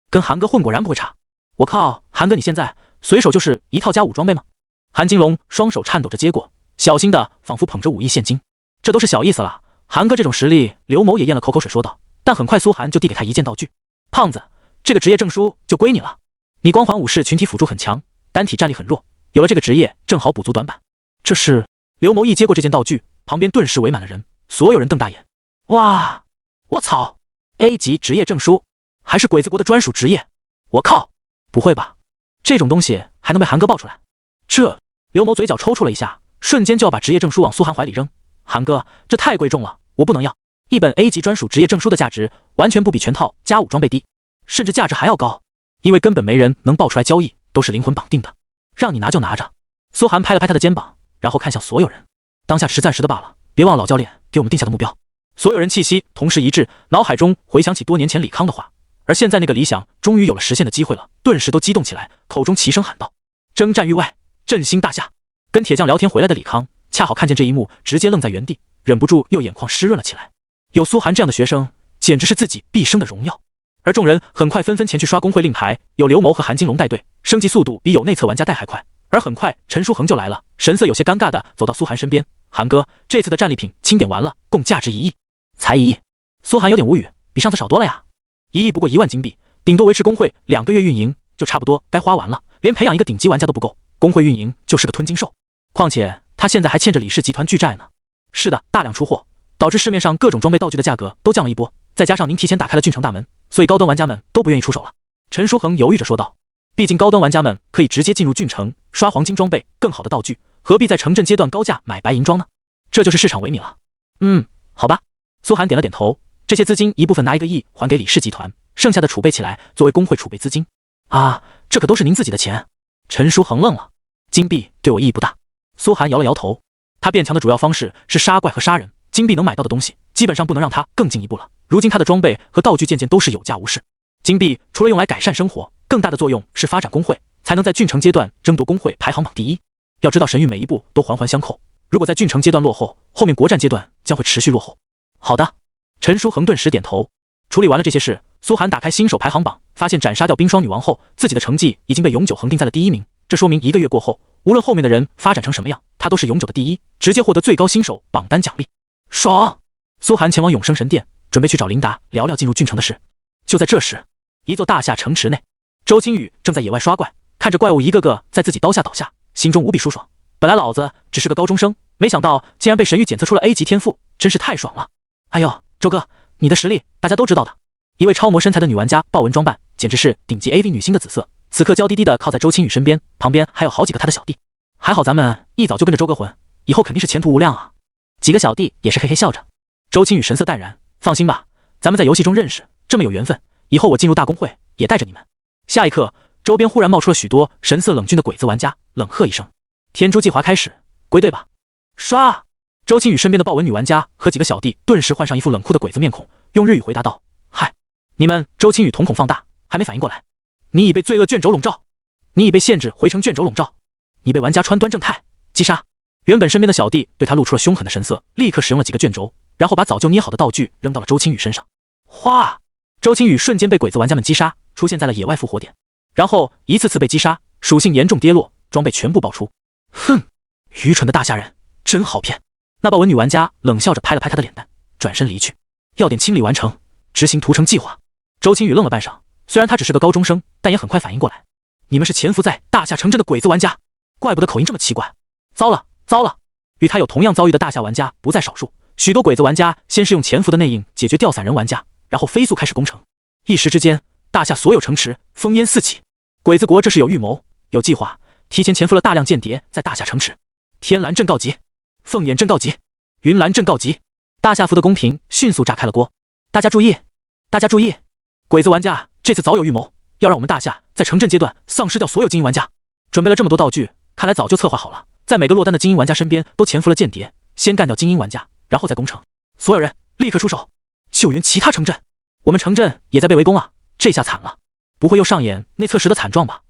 跟韩哥混果然不会差。我靠，韩哥你现在随手就是一套+5装备吗？韩金龙双手颤抖着接过，小心的仿佛捧着5亿现金。这都是小意思了，韩哥这种实力，刘某也咽了口水说道。但很快苏涵就递给他一件道具：胖子，这个职业证书就归你了。你光环武士群体辅助很强，单体战力很弱，有了这个职业正好补足短板。这是？刘某一接过这件道具，旁边顿时围满了人，所有人瞪大眼。哇，我操 ，A 级职业证书，还是鬼子国的专属职业！我靠，不会吧？这种东西还能被韩哥爆出来？刘某嘴角抽搐了一下，瞬间就要把职业证书往苏涵怀里扔。韩哥，这太贵重了，我不能要。一本 A 级专属职业证书的价值完全不比全套+5装备低，甚至价值还要高，因为根本没人能爆出来交易，都是灵魂绑定的。让你拿就拿着。苏涵拍了拍他的肩膀，然后看向所有人，当下只是暂时的罢了，别忘了老教练给我们定下的目标。所有人气息同时一致，脑海中回想起多年前李康的话，而现在那个理想终于有了实现的机会了，顿时都激动起来，口中齐声喊道：征战域外，振兴大夏。跟铁匠聊天回来的李康恰好看见这一幕，直接愣在原地，忍不住又眼眶湿润了起来。有苏涵这样的学生，简直是自己毕生的荣耀。而众人很快纷纷前去刷工会令牌，有刘谋和韩金龙带队，升级速度比有内测玩家带还快。而很快陈书恒就来了，神色有些尴尬的走到苏涵身边：韩哥，这次的战利品清点完了，共价值1亿。才1亿？苏涵有点无语，比上次少多了呀。1亿不过1万金币，顶多维持工会2个月运营就差不多该花完了，连培养一个顶级玩家都不够，工会运营就是个吞金兽。况且他现在还欠着李氏集团巨债呢。是的，大量出货，导致市面上各种装备道具的价格都降了一波，再加上您提前打开了郡城大门，所以高端玩家们都不愿意出手了。陈书恒犹豫着说道，毕竟高端玩家们可以直接进入郡城刷黄金装备更好的道具，何必在城镇阶段高价买白银装呢？这就是市场为民了。好吧。苏涵点了点头，这些资金一部分拿1个亿还给李氏集团，剩下的储备起来作为工会储备资金。啊，这可都是您自己的钱。陈书恒愣了，金币对我意义不大。苏涵摇了摇头，他变强的主要方式是杀怪和杀人，金币能买到的东西基本上不能让他更进一步了。如今他的装备和道具件件都是有价无市，金币除了用来改善生活，更大的作用是发展工会，才能在郡城阶段争夺工会排行榜第一。要知道神域每一步都环环相扣，如果在郡城阶段落后，后面国战阶段将会持续落后。好的。陈书恒顿时点头。处理完了这些事，苏涵打开新手排行榜，发现斩杀掉冰霜女王后，自己的成绩已经被永久恒定在了第1名。这说明1个月过后，无论后面的人发展成什么样，他都是永久的第一，直接获得最高新手榜单奖励。爽！苏涵前往永生神殿，准备去找琳达聊聊进入郡城的事。就在这时，一座大夏城池内，周青宇正在野外刷怪，看着怪物一个个在自己刀下倒下，心中无比舒爽。本来老子只是个高中生，没想到竟然被神域检测出了 A 级天赋，真是太爽了。哎呦，周哥，你的实力大家都知道的。一位超模身材的女玩家豹纹装扮，简直是顶级 AV 女星的紫色，此刻娇滴滴的靠在周青宇身边，旁边还有好几个他的小弟。还好咱们一早就跟着周哥混，以后肯定是前途无量啊。几个小弟也是嘿嘿笑着。周青宇神色淡然，放心吧，咱们在游戏中认识，这么有缘分，以后我进入大公会也带着你们。下一刻，周边忽然冒出了许多神色冷峻的鬼子玩家，冷喝一声：“天诛计划开始，归队吧！”唰！周青宇身边的豹纹女玩家和几个小弟顿时换上一副冷酷的鬼子面孔，用日语回答道：“嗨，你们！”周青宇瞳孔放大，还没反应过来，你已被罪恶卷轴笼罩，你已被限制回城卷轴笼罩，你被玩家川端正太击杀。原本身边的小弟对他露出了凶狠的神色，立刻使用了几个卷轴，然后把早就捏好的道具扔到了周青宇身上。哗！周青宇瞬间被鬼子玩家们击杀，出现在了野外复活点，然后一次次被击杀，属性严重跌落，装备全部爆出。哼，愚蠢的大夏人，真好骗！那豹纹女玩家冷笑着拍了拍他的脸蛋，转身离去。要点清理完成，执行屠城计划。周青宇愣了半晌，虽然他只是个高中生，但也很快反应过来，你们是潜伏在大夏城镇的鬼子玩家，怪不得口音这么奇怪。糟了糟了，与他有同样遭遇的大夏玩家不在少数，许多鬼子玩家先是用潜伏的内应解决吊伞人玩家，然后飞速开始攻城。一时之间，大夏所有城池烽烟四起。鬼子国这是有预谋有计划，提前潜伏了大量间谍在大夏城池。天蓝镇告急，凤眼镇告急，云岚镇告急。大夏服的公屏迅速炸开了锅。大家注意，大家注意，鬼子玩家这次早有预谋，要让我们大夏在城镇阶段丧失掉所有精英玩家。准备了这么多道具，看来早就策划好了，在每个落单的精英玩家身边都潜伏了间谍，先干掉精英玩家，然后再攻城。所有人立刻出手，救援其他城镇。我们城镇也在被围攻啊，这下惨了，不会又上演内测时的惨状吧？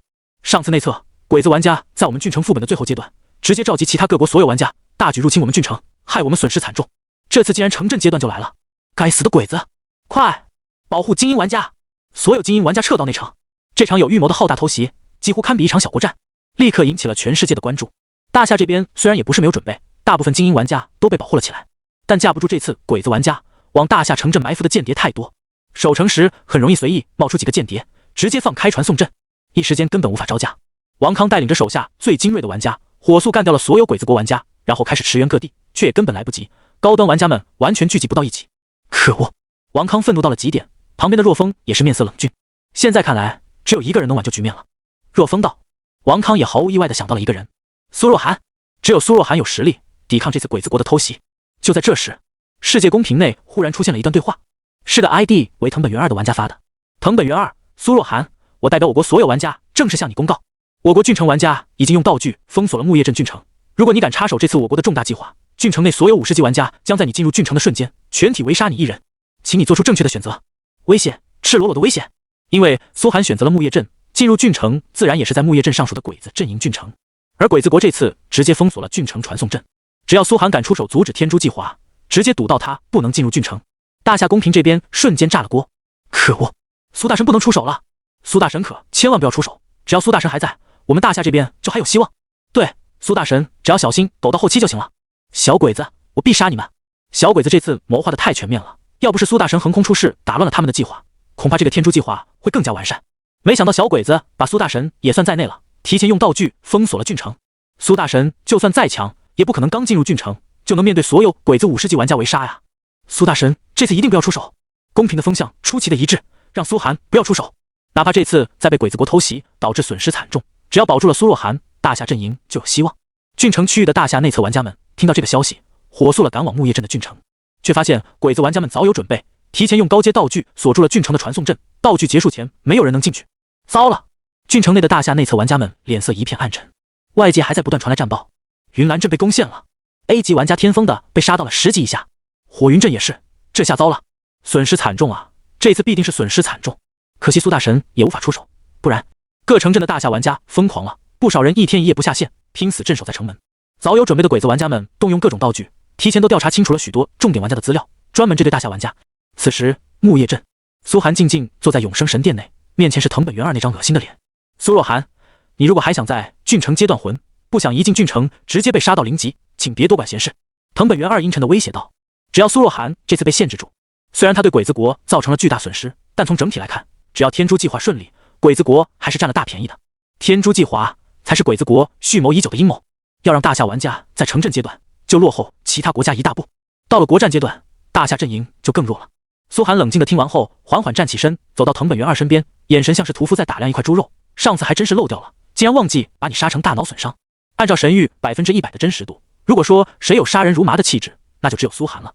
上次内测，鬼子玩家在我们郡城副本的最后阶段，直接召集其他各国所有玩家，大举入侵我们郡城，害我们损失惨重。这次竟然城镇阶段就来了，该死的鬼子！快保护精英玩家，所有精英玩家撤到内城。这场有预谋的浩大偷袭几乎堪比一场小国战，立刻引起了全世界的关注。大夏这边虽然也不是没有准备，大部分精英玩家都被保护了起来，但架不住这次鬼子玩家往大夏城镇埋伏的间谍太多，守城时很容易随意冒出几个间谍，直接放开船送阵，一时间根本无法招架。王康带领着手下最精锐的玩家，火速干掉了所有鬼子国玩家，然后开始驰援各地，却也根本来不及，高端玩家们完全聚集不到一起。可恶！王康愤怒到了极点，旁边的若风也是面色冷峻。现在看来，只有一个人能挽救局面了。若风道。王康也毫无意外地想到了一个人，苏若涵。只有苏若涵有实力抵抗这次鬼子国的偷袭。就在这时，世界公屏内忽然出现了一段对话，是个 ID 为藤本元二的玩家发的。藤本元二，苏若涵，我代表我国所有玩家正式向你公告，我国郡城玩家已经用道具封锁了木叶镇郡城，如果你敢插手这次我国的重大计划，郡城内所有50级玩家将在你进入郡城的瞬间全体围杀你一人，请你做出正确的选择。危险，赤裸裸的危险。因为苏涵选择了木叶镇，进入郡城自然也是在木叶镇上属的鬼子阵营郡城，而鬼子国这次直接封锁了郡城传送阵，只要苏涵敢出手阻止天诛计划，直接堵到他不能进入郡城。大夏公屏这边瞬间炸了锅，可恶，苏大神不能出手了，苏大神可千万不要出手，只要苏大神还在，我们大夏这边就还有希望。对，苏大神只要小心抖到后期就行了。小鬼子，我必杀你们！小鬼子这次谋划的太全面了，要不是苏大神横空出世打乱了他们的计划，恐怕这个天诛计划会更加完善。没想到小鬼子把苏大神也算在内了，提前用道具封锁了郡城。苏大神就算再强，也不可能刚进入郡城就能面对所有鬼子50级玩家围杀呀！苏大神这次一定不要出手，公平的风向出奇的一致，让苏涵不要出手，哪怕这次再被鬼子国偷袭导致损失惨重，只要保住了苏若涵，大夏阵营就有希望。郡城区域的大夏内测玩家们听到这个消息，火速了赶往木叶镇的郡城，却发现鬼子玩家们早有准备，提前用高阶道具锁住了郡城的传送阵，道具结束前没有人能进去。糟了！郡城内的大夏内测玩家们脸色一片暗沉，外界还在不断传来战报，云岚镇被攻陷了， A 级玩家天风的被杀到了10级以下，火云镇也是，这下糟了，损失惨重啊！这次必定是损失惨重，可惜苏大神也无法出手，不然各城镇的大夏玩家疯狂了，不少人一天一夜不下线，拼死镇守在城门。早有准备的鬼子玩家们动用各种道具，提前都调查清楚了许多重点玩家的资料，专门针对大夏玩家。此时木叶镇，苏涵静静坐在永生神殿内，面前是藤本元二那张恶心的脸。苏若涵，你如果还想在郡城阶段混，不想一进郡城直接被杀到0级，请别多管闲事。藤本元二阴沉的威胁道。只要苏若涵这次被限制住，虽然他对鬼子国造成了巨大损失，但从整体来看，只要天诛计划顺利，鬼子国还是占了大便宜的。天诛计划才是鬼子国蓄谋已久的阴谋，要让大夏玩家在城镇阶段就落后其他国家一大步，到了国战阶段，大夏阵营就更弱了。苏涵冷静地听完后，缓缓站起身，走到藤本元二身边，眼神像是屠夫在打量一块猪肉。上次还真是漏掉了，竟然忘记把你杀成大脑损伤。按照神域100%的真实度，如果说谁有杀人如麻的气质，那就只有苏寒了。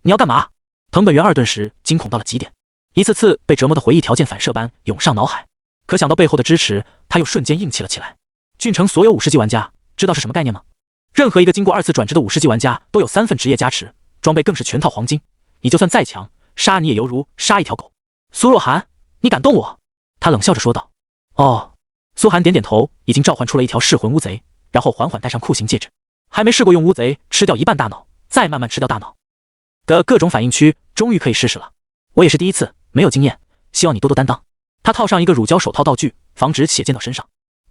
你要干嘛？藤本元二顿时惊恐到了极点，一次次被折磨的回忆条件反射般涌上脑海。可想到背后的支持，他又瞬间硬气了起来。郡城所有50级玩家知道是什么概念吗？任何一个经过2次转职的50级玩家都有3份职业加持，装备更是全套黄金。你就算再强，杀你也犹如杀一条狗。苏若涵，你敢动我？他冷笑着说道。哦，苏寒点点头，已经召唤出了一条噬魂乌贼，然后缓缓戴上酷刑戒指。还没试过用乌贼吃掉一半大脑，再慢慢吃掉大脑的各种反应区，终于可以试试了。我也是第一次，没有经验，希望你多多担当。他套上一个乳胶手套道具，防止血溅到身上。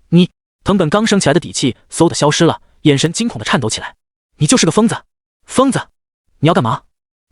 你，藤本刚升起来的底气嗖的消失了，眼神惊恐的颤抖起来。你就是个疯子！疯子！你要干嘛？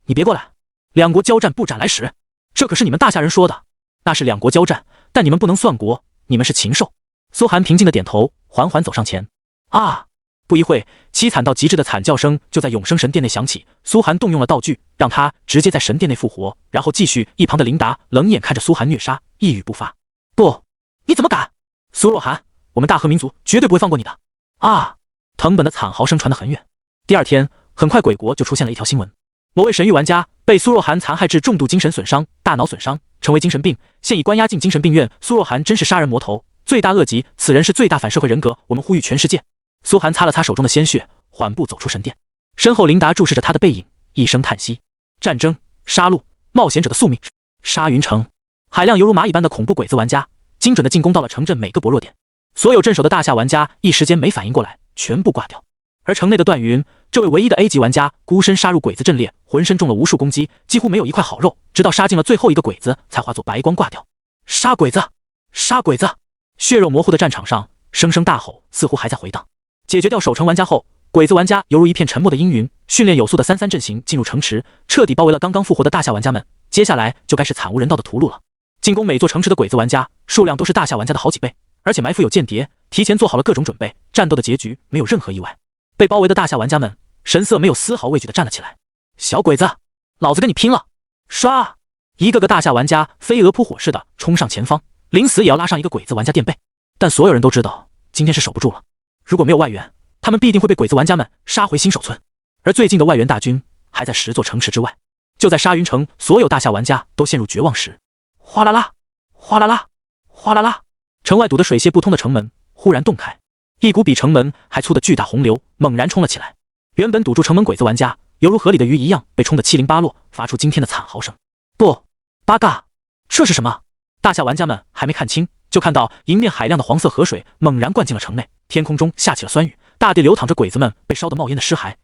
你别过来！两国交战不斩来使，这可是你们大夏人说的。那是两国交战，但你们不能算国，你们是禽兽。苏寒平静的点头，缓缓走上前。啊！不一会，凄惨到极致的惨叫声就在永生神殿内响起。苏寒动用了道具，让他直接在神殿内复活，然后继续。一旁的琳达冷眼看着苏寒虐杀，一语不发。不，你怎么敢？苏若涵，我们大和民族绝对不会放过你的！啊！藤本的惨嚎声传得很远。第二天，很快鬼国就出现了一条新闻：某位神域玩家被苏若涵残害致重度精神损伤、大脑损伤，成为精神病，现已关押进精神病院。苏若涵真是杀人魔头，罪大恶极，此人是最大反社会人格。我们呼吁全世界。苏寒擦了擦手中的鲜血，缓步走出神殿，身后琳达注视着他的背影，一声叹息。战争、杀戮、冒险者的宿命。沙云城，海量犹如蚂蚁般的恐怖鬼子玩家，精准的进攻到了城镇每个薄弱点。所有镇守的大夏玩家一时间没反应过来，全部挂掉。而城内的段云，这位唯一的 A 级玩家，孤身杀入鬼子阵列，浑身中了无数攻击，几乎没有一块好肉，直到杀进了最后一个鬼子，才化作白光挂掉。杀鬼子！杀鬼子！血肉模糊的战场上，声声大吼似乎还在回荡。解决掉守城玩家后，鬼子玩家犹如一片沉默的阴云，训练有素的33阵型进入城池，彻底包围了刚刚复活的大夏玩家们。接下来就该是惨无人道的屠戮了。进攻每座城池的鬼子玩家数量都是大夏玩家的好几倍，而且埋伏有间谍，提前做好了各种准备，战斗的结局没有任何意外。被包围的大夏玩家们神色没有丝毫畏惧地站了起来。小鬼子，老子跟你拼了！唰！一个个大夏玩家飞蛾扑火似的冲上前方，临死也要拉上一个鬼子玩家垫背。但所有人都知道，今天是守不住了。如果没有外援，他们必定会被鬼子玩家们杀回新手村。而最近的外援大军还在10座城池之外。就在沙云城所有大夏玩家都陷入绝望时，哗啦啦，哗啦啦，哗啦啦，城外堵得水泄不通的城门忽然洞开，一股比城门还粗的巨大洪流猛然冲了起来。原本堵住城门鬼子玩家犹如河里的鱼一样被冲得七零八落，发出惊天的惨嚎声。不，八嘎，这是什么？大夏玩家们还没看清，就看到迎面海量的黄色河水猛然灌进了城内，天空中下起了酸雨，大地流淌着鬼子们被烧得冒烟的尸骸。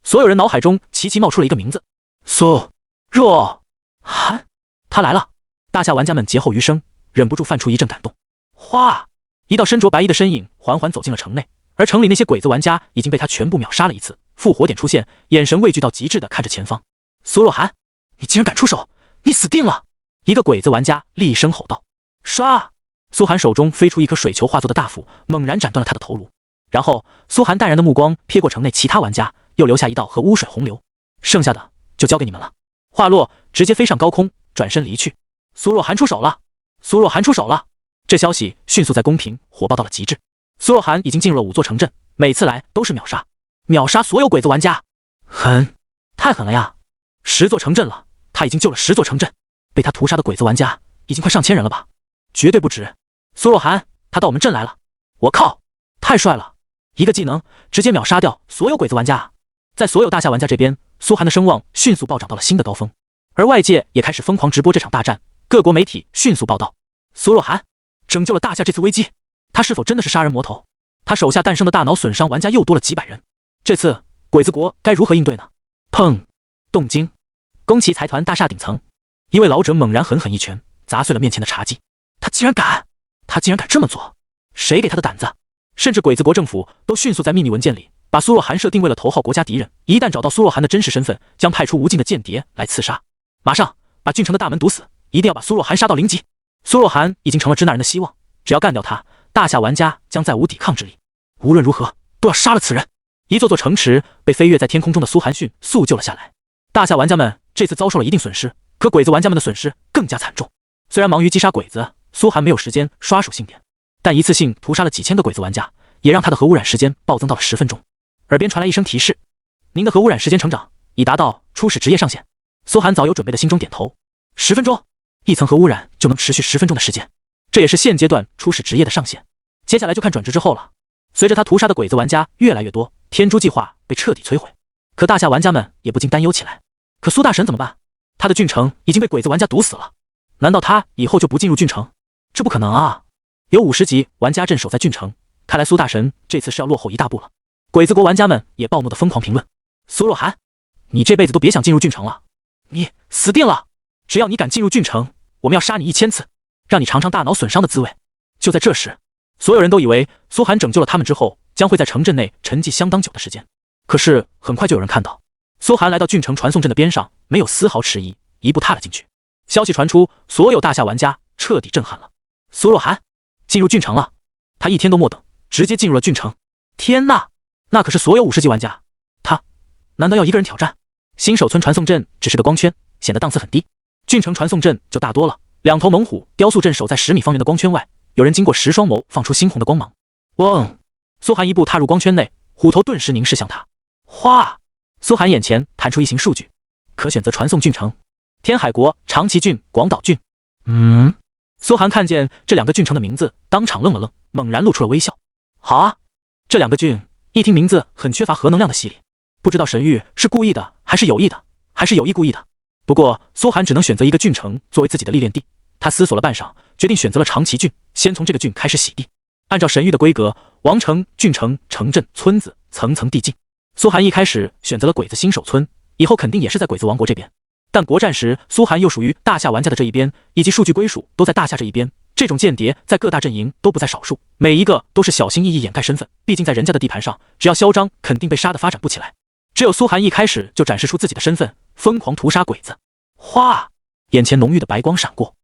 所有人脑海中齐齐冒出了一个名字：苏若涵。他来了！大夏玩家们劫后余生，忍不住泛出一阵感动。哗！一道身着白衣的身影缓缓走进了城内，而城里那些鬼子玩家已经被他全部秒杀了一次。复活点出现，眼神畏惧到极致的看着前方。苏若涵，你竟然敢出手，你死定了！一个鬼子玩家厉声吼道。唰！苏寒手中飞出一颗水球化作的大斧，猛然斩断了他的头颅。然后苏寒淡然的目光瞥过城内其他玩家，又留下一道和污水洪流。剩下的就交给你们了。话落，直接飞上高空，转身离去。苏若涵出手了！苏若涵出手了！这消息迅速在公屏火爆到了极致。苏若涵已经进入了5座城镇，每次来都是秒杀，秒杀所有鬼子玩家。狠，太狠了呀！10座城镇了，他已经救了10座城镇，被他屠杀的鬼子玩家已经快上千人了吧？绝对不止。苏若涵，他到我们镇来了！我靠，太帅了！一个技能直接秒杀掉所有鬼子玩家。在所有大夏玩家这边，苏寒的声望迅速暴涨到了新的高峰，而外界也开始疯狂直播这场大战。各国媒体迅速报道，苏若涵拯救了大夏这次危机。他是否真的是杀人魔头？他手下诞生的大脑损伤玩家又多了几百人。这次鬼子国该如何应对呢？砰！动静！宫崎财团大厦顶层，一位老者猛然狠狠一拳砸碎了面前的茶几。他竟然敢这么做！谁给他的胆子？甚至鬼子国政府都迅速在秘密文件里把苏若涵设定为了头号国家敌人，一旦找到苏若涵的真实身份，将派出无尽的间谍来刺杀。马上把郡城的大门堵死，一定要把苏若涵杀到0级。苏若涵已经成了支那人的希望，只要干掉他，大夏玩家将再无抵抗之力。无论如何都要杀了此人。一座座城池被飞跃在天空中的苏寒迅速救了下来。大夏玩家们这次遭受了一定损失，可鬼子玩家们的损失更加惨重。虽然忙于击杀鬼子，苏寒没有时间刷属性点，但一次性屠杀了几千个鬼子玩家，也让他的核污染时间暴增到了10分钟。耳边传来一声提示：您的核污染时间成长已达到初始职业上限。苏寒早有准备的心中点头。10分钟，一层核污染就能持续10分钟的时间，这也是现阶段初始职业的上限。接下来就看转职之后了。随着他屠杀的鬼子玩家越来越多，天诛计划被彻底摧毁。可大夏玩家们也不禁担忧起来。可苏大神怎么办？他的郡城已经被鬼子玩家堵死了，难道他以后就不进入郡城？这不可能啊！有50级玩家镇守在郡城，看来苏大神这次是要落后一大步了。鬼子国玩家们也暴怒的疯狂评论：苏若涵，你这辈子都别想进入郡城了，你死定了！只要你敢进入郡城，我们要杀你1000次，让你尝尝大脑损伤的滋味。就在这时，所有人都以为苏寒拯救了他们之后，将会在城镇内沉寂相当久的时间。可是很快就有人看到，苏寒来到郡城传送阵的边上，没有丝毫迟疑，一步踏了进去。消息传出，所有大夏玩家彻底震撼了。苏若涵进入郡城了，他一天都没等，直接进入了郡城。天呐，那可是所有50级玩家，他难道要一个人挑战？新手村传送阵只是个光圈，显得档次很低。郡城传送阵就大多了，2头猛虎雕塑阵守在10米方圆的光圈外，有人经过10双眸放出猩红的光芒。嗡！苏寒一步踏入光圈内，虎头顿时凝视向他。哗！苏寒眼前弹出一行数据，可选择传送郡城：天海国、长崎郡、广岛郡。苏寒看见这2个郡城的名字，当场愣了愣，猛然露出了微笑。好啊，这2个郡一听名字很缺乏核能量的吸力，不知道神域是故意的，还是有意的，还是有意故意的。不过苏寒只能选择一个郡城作为自己的历练地，他思索了半晌，决定选择了长崎郡，先从这个郡开始洗地。按照神域的规格，王城、郡城、城镇、村子层层递进。苏寒一开始选择了鬼子新手村，以后肯定也是在鬼子王国这边。但国战时，苏寒又属于大夏玩家的这一边，以及数据归属都在大夏这一边。这种间谍在各大阵营都不在少数，每一个都是小心翼翼掩盖身份，毕竟在人家的地盘上，只要嚣张，肯定被杀得发展不起来。只有苏寒一开始就展示出自己的身份，疯狂屠杀鬼子。哗！眼前浓郁的白光闪过，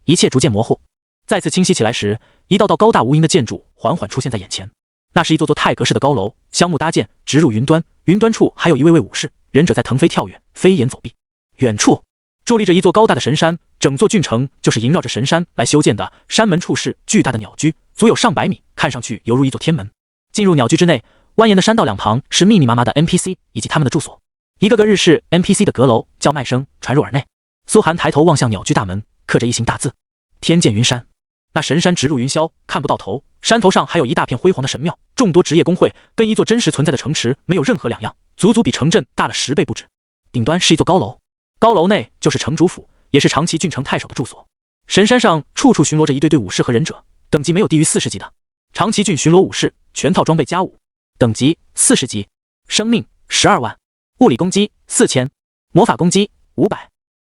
一切逐渐模糊。再次清晰起来时，一道道高大无垠的建筑缓缓出现在眼前。那是一座座泰阁式的高楼，香木搭建，直入云端。云端处还有一位位武士，忍者在腾飞跳跃，飞檐走壁。远处伫立着一座高大的神山，整座郡城就是萦绕着神山来修建的。山门处是巨大的鸟居，足有上百米，看上去犹如一座天门。进入鸟居之内，蜿蜒的山道两旁是密密麻麻的 NPC 以及他们的住所，一个个日式 NPC 的阁楼叫卖声传入耳内。苏寒抬头望向鸟居大门，刻着一行大字：天剑云山。那神山直入云霄，看不到头，山头上还有一大片辉煌的神庙，众多职业工会，跟一座真实存在的城池没有任何两样，足足比城镇大了10倍不止。顶端是一座高楼，高楼内就是城主府，也是长崎郡城太守的住所。神山上处处巡逻着一队队武士和忍者，等级没有低于40级的。长崎郡巡逻武士全套装备加5，等级40级，生命12万，物理攻击4000，魔法攻击500，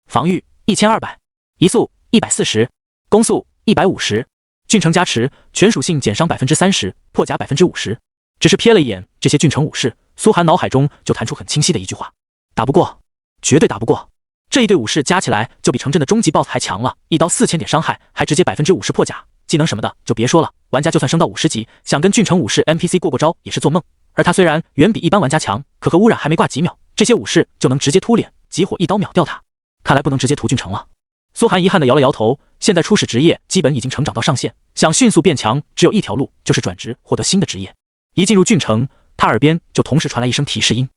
防御1200，移速140，攻速150，郡城加持，全属性减伤30%，破甲50%。只是瞥了一眼这些郡城武士，苏寒脑海中就弹出很清晰的一句话：打不过，绝对打不过。这一队武士加起来就比城镇的终极 BOSS 还强了，一刀4000点伤害，还直接50%破甲，技能什么的就别说了。玩家就算升到50级，想跟郡城武士 NPC 过招也是做梦。而他虽然远比一般玩家强，可和污染还没挂几秒，这些武士就能直接突脸，集火一刀秒掉他。看来不能直接屠郡城了。苏寒遗憾地摇了摇头，现在初始职业基本已经成长到上限，想迅速变强，只有一条路，就是转职，获得新的职业。一进入郡城，他耳边就同时传来一声提示音：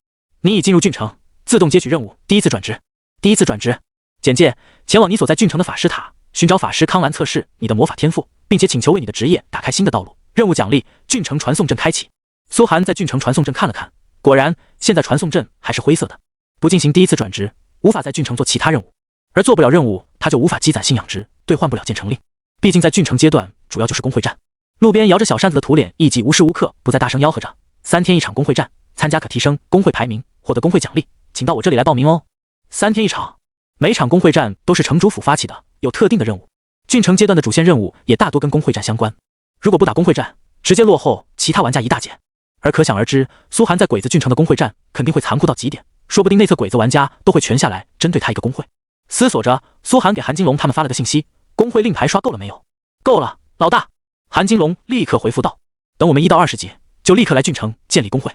你已进入郡城，自动接取任务，第一次转职。第一次转职，简介：前往你所在郡城的法师塔，寻找法师康兰测试你的魔法天赋，并且请求为你的职业打开新的道路。任务奖励：郡城传送阵开启。苏寒在郡城传送阵看了看，果然现在传送阵还是灰色的，不进行第一次转职，无法在郡城做其他任务，而做不了任务，他就无法积攒信仰值，兑换不了建成令。毕竟在郡城阶段，主要就是工会战。路边摇着小扇子的土脸艺伎无时无刻不在大声吆喝着：3天1场工会战，参加可提升工会排名，获得工会奖励，请到我这里来报名哦。3天1场，每场工会战都是城主府发起的，有特定的任务。郡城阶段的主线任务也大多跟工会战相关，如果不打工会战，直接落后其他玩家一大截。而可想而知，苏寒在鬼子郡城的工会战肯定会残酷到极点，说不定内测鬼子玩家都会全下来针对他一个工会。思索着，苏寒给韩金龙他们发了个信息：工会令牌刷够了没有？够了，老大。韩金龙立刻回复道：等我们1到20级，就立刻来郡城建立工会。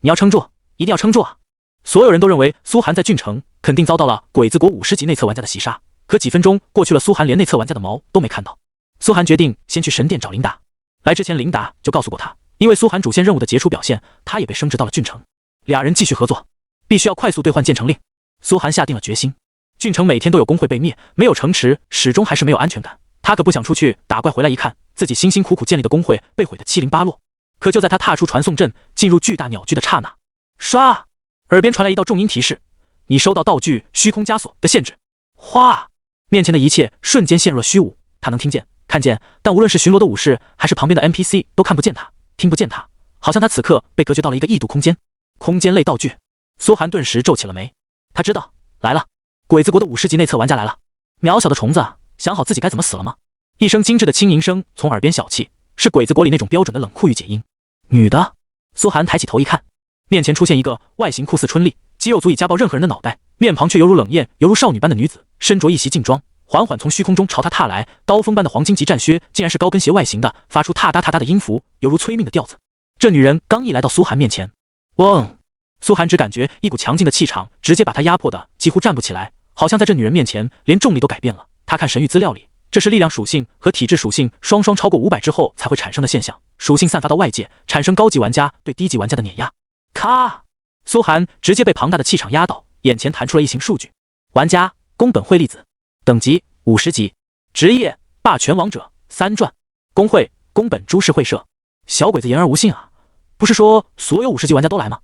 你要撑住，一定要撑住啊！所有人都认为苏寒在郡城肯定遭到了鬼子国50级内测玩家的袭杀，可几分钟过去了，苏寒连内测玩家的毛都没看到。苏寒决定先去神殿找琳达。来之前，琳达就告诉过他，因为苏寒主线任务的杰出表现，他也被升职到了郡城。俩人继续合作，必须要快速兑换建成令。苏寒下定了决心。郡城每天都有工会被灭，没有城池，始终还是没有安全感。他可不想出去打怪回来一看，自己辛辛苦苦建立的工会被毁得七零八落。可就在他踏出传送阵，进入巨大鸟居的刹那，唰，耳边传来一道重音提示：你收到道具虚空枷锁的限制。哗，面前的一切瞬间陷入了虚无。他能听见、看见，但无论是巡逻的武士，还是旁边的 NPC 都看不见他，听不见他，好像他此刻被隔绝到了一个异度空间。空间类道具，苏寒顿时皱起了眉。他知道，来了，鬼子国的50级内测玩家来了。渺小的虫子，想好自己该怎么死了吗？一声精致的轻吟声从耳边响起，是鬼子国里那种标准的冷酷御姐音。女的。苏寒抬起头一看，面前出现一个外形酷似春丽，肌肉足以夹爆任何人的脑袋，面庞却犹如冷艳，犹如少女般的女子，身着一袭劲装，缓缓从虚空中朝他踏来。刀锋般的黄金级战靴竟然是高跟鞋外形的，发出踏哒踏哒的音符，犹如催命的调子。这女人刚一来到苏寒面前，嗡！苏寒只感觉一股强劲的气场直接把他压迫的几乎站不起来，好像在这女人面前连重力都改变了。他看神域资料里，这是力量属性和体质属性双双超过500之后才会产生的现象，属性散发到外界，产生高级玩家对低级玩家的碾压。咔！苏寒直接被庞大的气场压倒，眼前弹出了一行数据：玩家宫本惠粒子，等级50级，职业霸权王者3传，工会宫本株式会社。小鬼子言而无信啊！不是说所有50级玩家都来吗？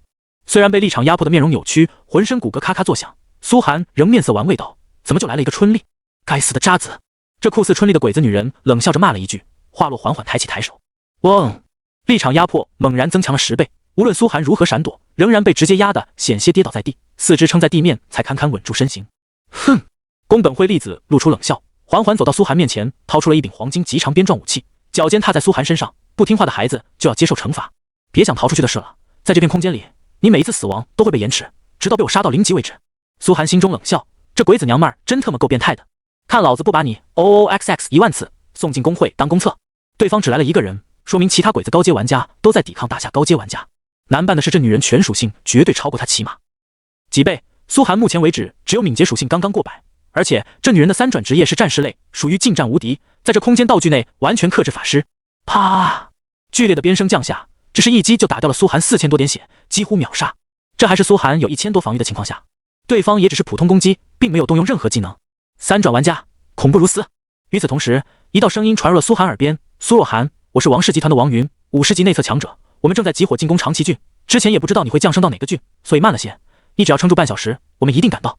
虽然被立场压迫的面容扭曲，浑身骨骼咔咔作响，苏寒仍面色玩味道：怎么就来了一个春丽？该死的渣子！这酷似春丽的鬼子女人冷笑着骂了一句，话落缓缓抬起抬手，嗡！立场压迫猛然增强了10倍，无论苏寒如何闪躲，仍然被直接压得险些跌倒在地，四肢撑在地面才堪堪稳住身形。哼！宫本惠粒子露出冷笑，缓缓走到苏寒面前，掏出了一柄黄金极长鞭状武器，脚尖踏在苏寒身上。不听话的孩子就要接受惩罚，别想逃出去的事了。在这片空间里，你每一次死亡都会被延迟，直到被我杀到0级为止。苏寒心中冷笑，这鬼子娘们儿真他妈够变态的，看老子不把你 OOXX10000次送进工会当公厕。对方只来了一个人，说明其他鬼子高阶玩家都在抵抗大夏高阶玩家。难办的是，这女人全属性绝对超过他起码几倍。苏寒目前为止只有敏捷属性刚刚过100，而且这女人的3转职业是战士类，属于近战无敌，在这空间道具内完全克制法师。啪！剧烈的鞭声降下，只是一击就打掉了苏寒4000多点血，几乎秒杀。这还是苏寒有1000多防御的情况下，对方也只是普通攻击，并没有动用任何技能。3转玩家恐怖如斯。与此同时，一道声音传入了苏寒耳边：苏若寒，我是王氏集团的王云，50级内测强者，我们正在集火进攻长崎郡，之前也不知道你会降生到哪个郡，所以慢了些，你只要撑住半小时，我们一定赶到。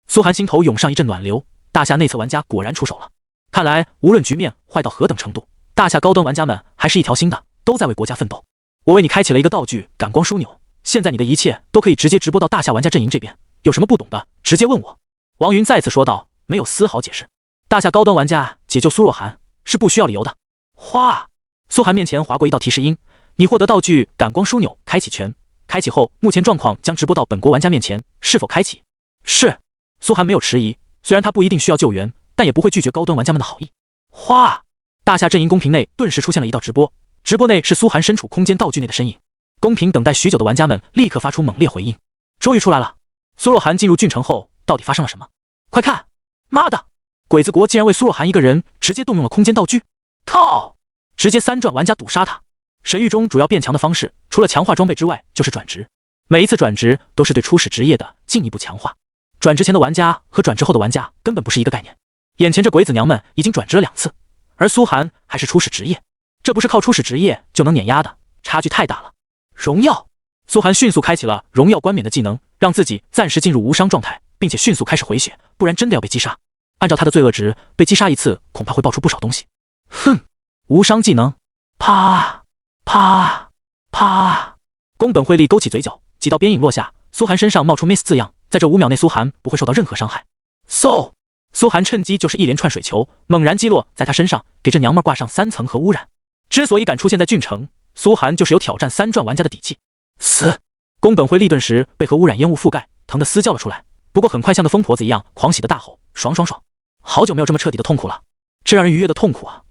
苏寒心头涌上一阵暖流，大夏内测玩家果然出手了。看来无论局面坏到何等程度，大夏高端玩家们还是一条心的，都在为国家奋斗。我为你开启了一个道具感光枢纽，现在你的一切都可以直接直播到大夏玩家阵营这边，有什么不懂的直接问我。王云再次说道，没有丝毫解释。大夏高端玩家解救苏若寒是不需要理由的。哗！苏寒面前划过一道提示音，你获得道具感光枢纽开启权，开启后目前状况将直播到本国玩家面前，是否开启？是。苏寒没有迟疑，虽然他不一定需要救援，但也不会拒绝高端玩家们的好意。哗！大夏阵营公屏内顿时出现了一道直播，直播内是苏寒身处空间道具内的身影。公屏等待许久的玩家们立刻发出猛烈回应。终于出来了！苏若寒进入郡城后，到底发生了什么？快看！妈的！鬼子国竟然为苏若寒一个人直接动用了空间道具！靠！直接3转玩家堵杀他！神域中主要变强的方式，除了强化装备之外，就是转职。每一次转职都是对初始职业的进一步强化。转职前的玩家和转职后的玩家根本不是一个概念。眼前这鬼子娘们已经转职了2次，而苏寒还是初始职业，这不是靠初始职业就能碾压的，差距太大了。荣耀！苏寒迅速开启了荣耀冠冕的技能，让自己暂时进入无伤状态，并且迅速开始回血，不然真的要被击杀。按照他的罪恶值，被击杀一次恐怕会爆出不少东西。哼！无伤技能，啪啪啪！宫本惠利勾起嘴角，几道边影落下，苏寒身上冒出 miss 字样，在这5秒内苏寒不会受到任何伤害。嗖！苏寒趁机就是一连串水球，猛然击落在他身上，给这娘们挂上3层核污染。之所以敢出现在郡城，苏寒就是有挑战3转玩家的底气。死！宫本惠利顿时被核污染烟雾覆盖，疼得嘶叫了出来，不过很快像个疯婆子一样狂喜的大吼：爽爽爽！好久没有这么彻底的痛苦了，这让人愉悦的痛苦啊！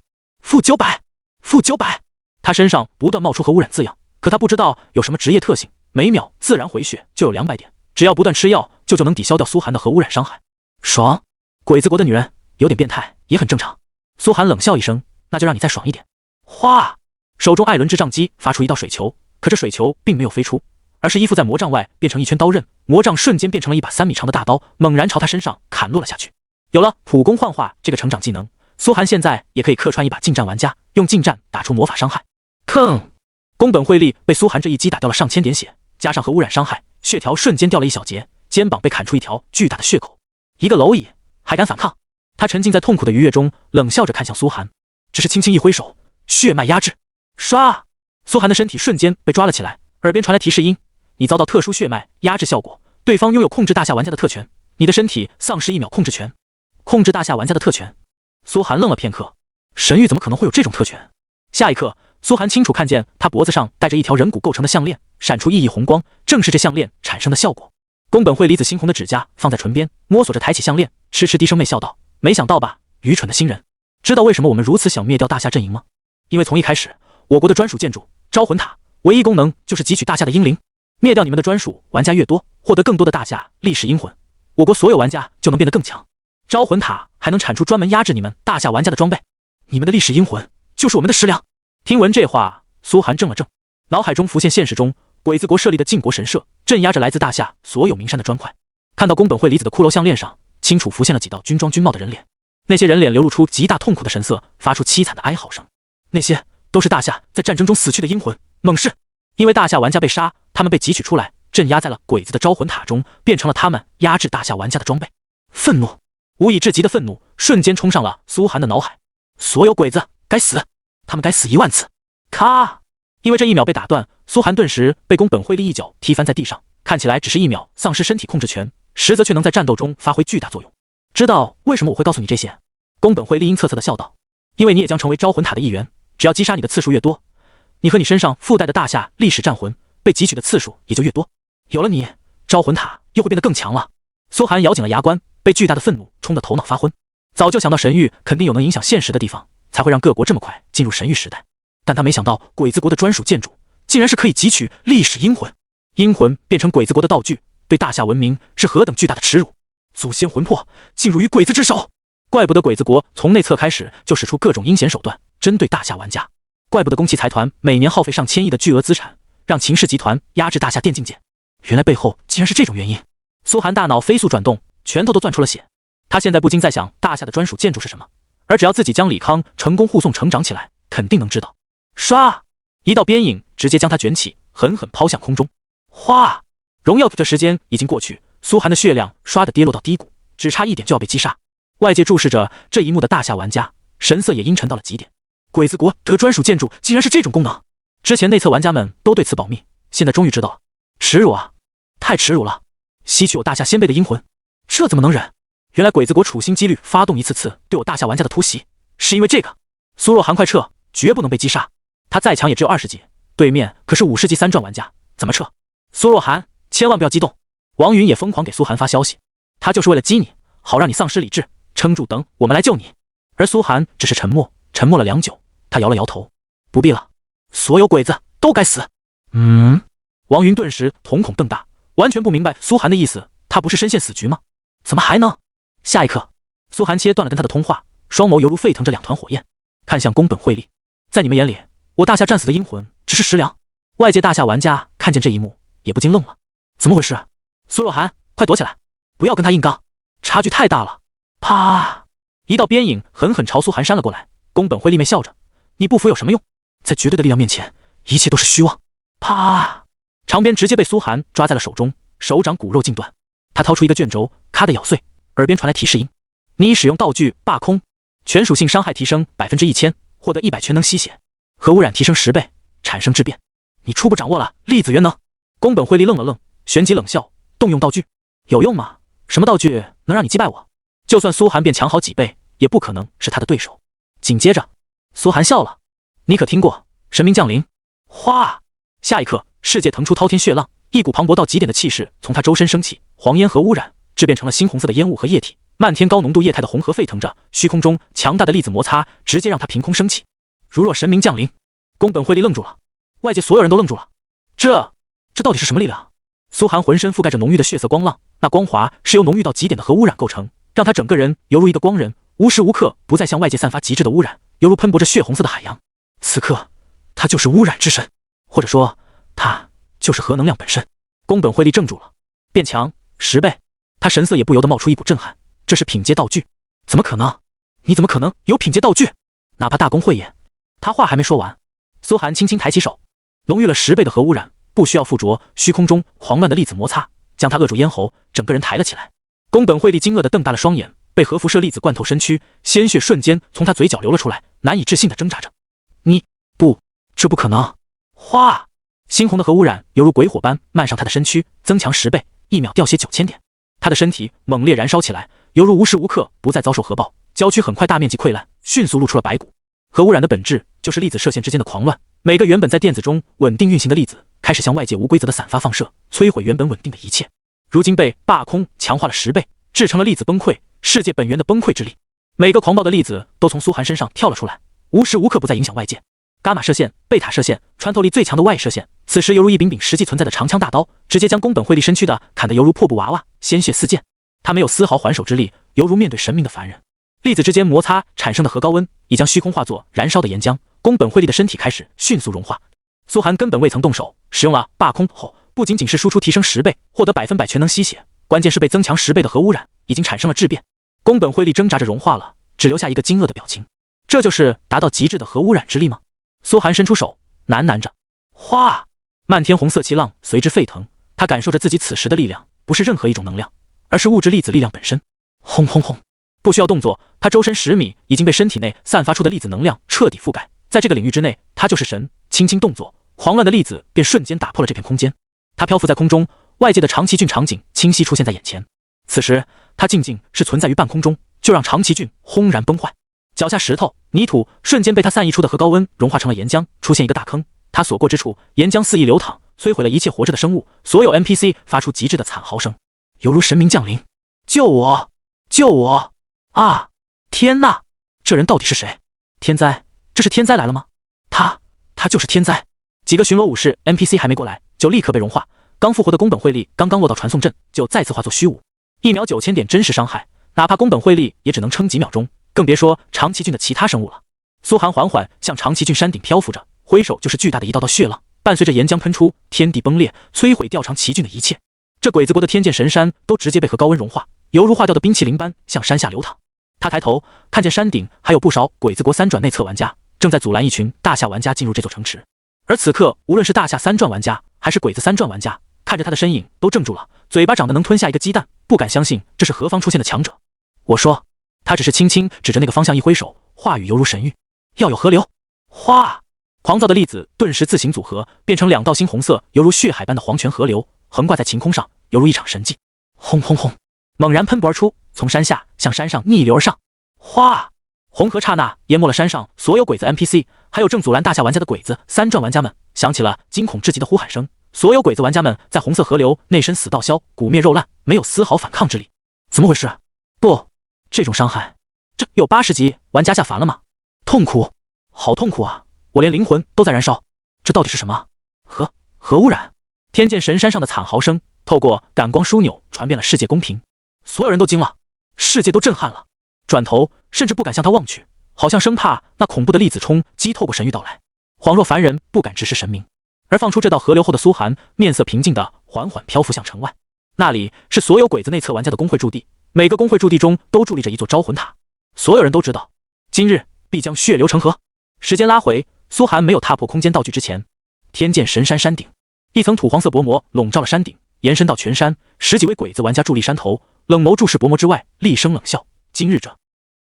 负900，负900！他身上不断冒出核污染字样，可他不知道有什么职业特性，每秒自然回血就有200点，只要不断吃药，就能抵消掉苏寒的核污染伤害。爽！鬼子国的女人有点变态也很正常。苏寒冷笑一声，那就让你再爽一点。哗！手中艾伦智障机发出一道水球，可这水球并没有飞出，而是依附在魔杖外变成一圈刀刃，魔杖瞬间变成了一把3米长的大刀，猛然朝他身上砍落了下去。有了普攻幻化这个成长技能，苏寒现在也可以客串一把近战玩家，用近战打出魔法伤害。吭！宫本惠利被苏寒这一击打掉了上千点血，加上核污染伤害，血条瞬间掉了一小截，肩膀被砍出一条巨大的血口。一个蝼蚁还敢反抗？他沉浸在痛苦的愉悦中，冷笑着看向苏寒，只是轻轻一挥手，血脉压制，唰！苏寒的身体瞬间被抓了起来，耳边传来提示音：你遭到特殊血脉压制效果，对方拥有控制大夏玩家的特权，你的身体丧失1秒控制权。控制大夏玩家的特权？苏寒愣了片刻，神域怎么可能会有这种特权？下一刻，苏寒清楚看见他脖子上戴着一条人骨构成的项链，闪出熠熠红光，正是这项链产生的效果。宫本惠离子猩红的指甲放在唇边，摸索着抬起项链，痴痴低声媚笑道：没想到吧，愚蠢的新人，知道为什么我们如此想灭掉大夏阵营吗？因为从一开始，我国的专属建筑招魂塔唯一功能就是汲取大夏的英灵，灭掉你们的专属玩家越多，获得更多的大夏历史阴魂，我国所有玩家就能变得更强。招魂塔还能产出专门压制你们大夏玩家的装备，你们的历史阴魂就是我们的食粮。听闻这话，苏寒怔了怔，脑海中浮现现实中鬼子国设立的靖国神社，镇压着来自大夏所有名山的砖块。看到宫本惠离子的骷髅项链上，清楚浮现了几道军装军帽的人脸，那些人脸流露出极大痛苦的神色，发出凄惨的哀嚎声。那些都是大夏在战争中死去的阴魂猛士，因为大夏玩家被杀，他们被汲取出来，镇压在了鬼子的招魂塔中，变成了他们压制大夏玩家的装备。愤怒，无以至极的愤怒瞬间冲上了苏寒的脑海。所有鬼子该死，他们该死1万次！咔！因为这1秒被打断，苏寒顿时被宫本惠利一脚踢翻在地上，看起来只是1秒丧失身体控制权，实则却能在战斗中发挥巨大作用。知道为什么我会告诉你这些？宫本惠利阴恻恻地笑道：因为你也将成为招魂塔的一员，只要击杀你的次数越多，你和你身上附带的大夏历史战魂被汲取的次数也就越多。有了你，招魂塔又会变得更强了。苏寒咬紧了牙关，被巨大的愤怒冲得头脑发昏。早就想到神域肯定有能影响现实的地方，才会让各国这么快进入神域时代。但他没想到鬼子国的专属建筑竟然是可以汲取历史阴魂，阴魂变成鬼子国的道具，对大夏文明是何等巨大的耻辱！祖先魂魄进入于鬼子之手，怪不得鬼子国从内测开始就使出各种阴险手段针对大夏玩家，怪不得宫崎财团每年耗费上千亿的巨额资产，让秦氏集团压制大夏电竞界，原来背后竟然是这种原因。苏寒大脑飞速转动，拳头都攥出了血。他现在不禁在想大夏的专属建筑是什么，而只要自己将李康成功护送成长起来，肯定能知道。唰！一道鞭影直接将他卷起，狠狠抛向空中。哗！荣耀的时间已经过去，苏寒的血量唰地跌落到低谷，只差一点就要被击杀。外界注视着这一幕的大夏玩家神色也阴沉到了极点。鬼子国得专属建筑竟然是这种功能，之前内测玩家们都对此保密，现在终于知道了。耻辱啊，太耻辱了！吸取我大夏先辈的阴魂，这怎么能忍？原来鬼子国处心积虑发动一次次对我大夏玩家的突袭，是因为这个。苏若涵快撤，绝不能被击杀。他再强也只有20级，对面可是50级3转玩家，怎么撤？苏若涵，千万不要激动。王云也疯狂给苏寒发消息，他就是为了激你，好让你丧失理智，撑住，等我们来救你。而苏寒只是沉默了良久，他摇了摇头，不必了，所有鬼子都该死。王云顿时瞳孔瞪大，完全不明白苏寒的意思，他不是深陷死局吗？怎么还能？下一刻，苏寒切断了跟他的通话，双眸犹如沸腾着2团火焰，看向宫本惠利。在你们眼里，我大夏战死的阴魂只是食粮。外界大夏玩家看见这一幕也不禁愣了，怎么回事？苏若涵，快躲起来，不要跟他硬刚，差距太大了。啪！一道鞭影狠狠朝苏寒扇了过来。宫本惠利媚笑着，你不服有什么用？在绝对的力量面前，一切都是虚妄。啪！长鞭直接被苏寒抓在了手中，手掌骨肉尽断。他掏出一个卷轴，咔的咬碎，耳边传来提示音：你已使用道具罢空，全属性伤害提升1000%，获得100全能吸血，核污染提升10倍，产生质变。你初步掌握了粒子元能。宫本惠利愣了愣，旋即冷笑：动用道具有用吗？什么道具能让你击败我？就算苏寒变强好几倍，也不可能是他的对手。紧接着，苏寒笑了：你可听过神明降临？哗！下一刻，世界腾出滔天血浪，一股磅礴到极点的气势从他周身升起，黄烟和污染质变成了猩红色的烟雾和液体，漫天高浓度液态的红河沸腾着，虚空中强大的粒子摩擦直接让他凭空升起。如若神明降临，宫本惠利愣住了，外界所有人都愣住了。这到底是什么力量？苏寒浑身覆盖着浓郁的血色光浪，那光华是由浓郁到极点的核污染构成，让他整个人犹如一个光人，无时无刻不再向外界散发极致的污染，犹如喷薄着血红色的海洋。此刻，他就是污染之神，或者说，他就是核能量本身。宫本惠利怔住了，变强10倍。他神色也不由得冒出一股震撼，这是品阶道具？怎么可能？你怎么可能有品阶道具？哪怕大公会也……他话还没说完，苏寒轻轻抬起手，浓郁了10倍的核污染，不需要附着，虚空中狂乱的粒子摩擦，将他扼住咽喉，整个人抬了起来。宫本惠利惊愕地瞪大了双眼，被核辐射粒子灌透身躯，鲜血瞬间从他嘴角流了出来，难以置信地挣扎着。你不，这不可能！哗！猩红的核污染犹如鬼火般漫上他的身躯，增强10倍，1秒掉血9000点。他的身体猛烈燃烧起来，犹如无时无刻不在遭受核爆，郊区很快大面积溃烂，迅速露出了白骨。核污染的本质就是粒子射线之间的狂乱，每个原本在电子中稳定运行的粒子开始向外界无规则的散发放射，摧毁原本稳定的一切。如今被罢空强化了10倍，制成了粒子崩溃，世界本源的崩溃之力。每个狂暴的粒子都从苏寒身上跳了出来，无时无刻不在影响外界。伽马射线、贝塔射线，穿透力最强的外射线，此时犹如一柄柄实际存在的长枪大刀，直接将宫本惠利身躯的砍得犹如破布娃娃，鲜血四溅。他没有丝毫还手之力，犹如面对神明的凡人。粒子之间摩擦产生的核高温已将虚空化作燃烧的岩浆，宫本惠利的身体开始迅速融化。苏寒根本未曾动手，使用了罢空后，不仅仅是输出提升10倍，获得100%全能吸血，关键是被增强10倍的核污染已经产生了质变。宫本惠利挣扎着融化了，只留下一个惊愕的表情。这就是达到极致的核污染之力吗？苏寒伸出手，喃喃着。哗！漫天红色气浪随之沸腾，他感受着自己此时的力量，不是任何一种能量，而是物质粒子力量本身。轰轰轰！不需要动作，他周身10米已经被身体内散发出的粒子能量彻底覆盖，在这个领域之内，他就是神。轻轻动作，狂乱的粒子便瞬间打破了这片空间。他漂浮在空中，外界的长崎郡场景清晰出现在眼前。此时，他仅仅是存在于半空中，就让长崎郡轰然崩坏。脚下石头、泥土瞬间被他散溢出的核高温融化成了岩浆，出现一个大坑。他所过之处，岩浆肆意流淌，摧毁了一切活着的生物。所有 NPC 发出极致的惨嚎声，犹如神明降临。救我！救我！啊！天哪！这人到底是谁？天灾？这是天灾来了吗？他就是天灾！几个巡逻武士 NPC 还没过来，就立刻被融化。刚复活的宫本惠利刚刚落到传送阵，就再次化作虚无。1秒9000点真实伤害，哪怕宫本惠利也只能撑几秒钟，更别说长崎郡的其他生物了。苏寒缓缓向长崎郡山顶漂浮着，挥手就是巨大的一道道血浪，伴随着岩浆喷出，天地崩裂，摧毁掉长崎郡的一切。这鬼子国的天剑神山都直接被核高温融化，犹如化掉的冰淇淋般向山下流淌。他抬头看见山顶还有不少鬼子国3转内测玩家，正在阻拦一群大夏玩家进入这座城池。而此刻，无论是大夏3转玩家还是鬼子3转玩家，看着他的身影都怔住了，嘴巴长得能吞下一个鸡蛋，不敢相信这是何方出现的强者。我说，他只是轻轻指着那个方向一挥手，话语犹如神谕，要有河流。哗！狂躁的粒子顿时自行组合，变成2道猩红色犹如血海般的黄泉河流，横挂在晴空上，犹如一场神迹。轰轰轰！猛然喷薄而出，从山下向山上逆流而上。哗！红河刹那淹没了山上所有鬼子 NPC， 还有正阻拦大夏玩家的鬼子3转玩家们，响起了惊恐至极的呼喊声。所有鬼子玩家们在红色河流内身死道消，骨灭肉烂，没有丝毫反抗之力。怎么回事？不，这种伤害，这有80级玩家下凡了吗？痛苦，好痛苦啊！我连灵魂都在燃烧，这到底是什么？核污染！天剑神山上的惨嚎声透过感光枢纽传遍了世界公屏，所有人都惊了，世界都震撼了，转头甚至不敢向他望去，好像生怕那恐怖的粒子冲击透过神域到来，恍若凡人不敢直视神明。而放出这道河流后的苏寒面色平静地缓缓漂浮向城外，那里是所有鬼子内测玩家的工会驻地，每个工会驻地中都伫立着一座招魂塔。所有人都知道，今日必将血流成河。时间拉回，苏寒没有踏破空间道具之前，天剑神山山顶，一层土黄色薄膜笼罩了山顶，延伸到全山。10几位鬼子玩家伫立山头，冷眸注视薄膜之外，厉声冷笑：今日这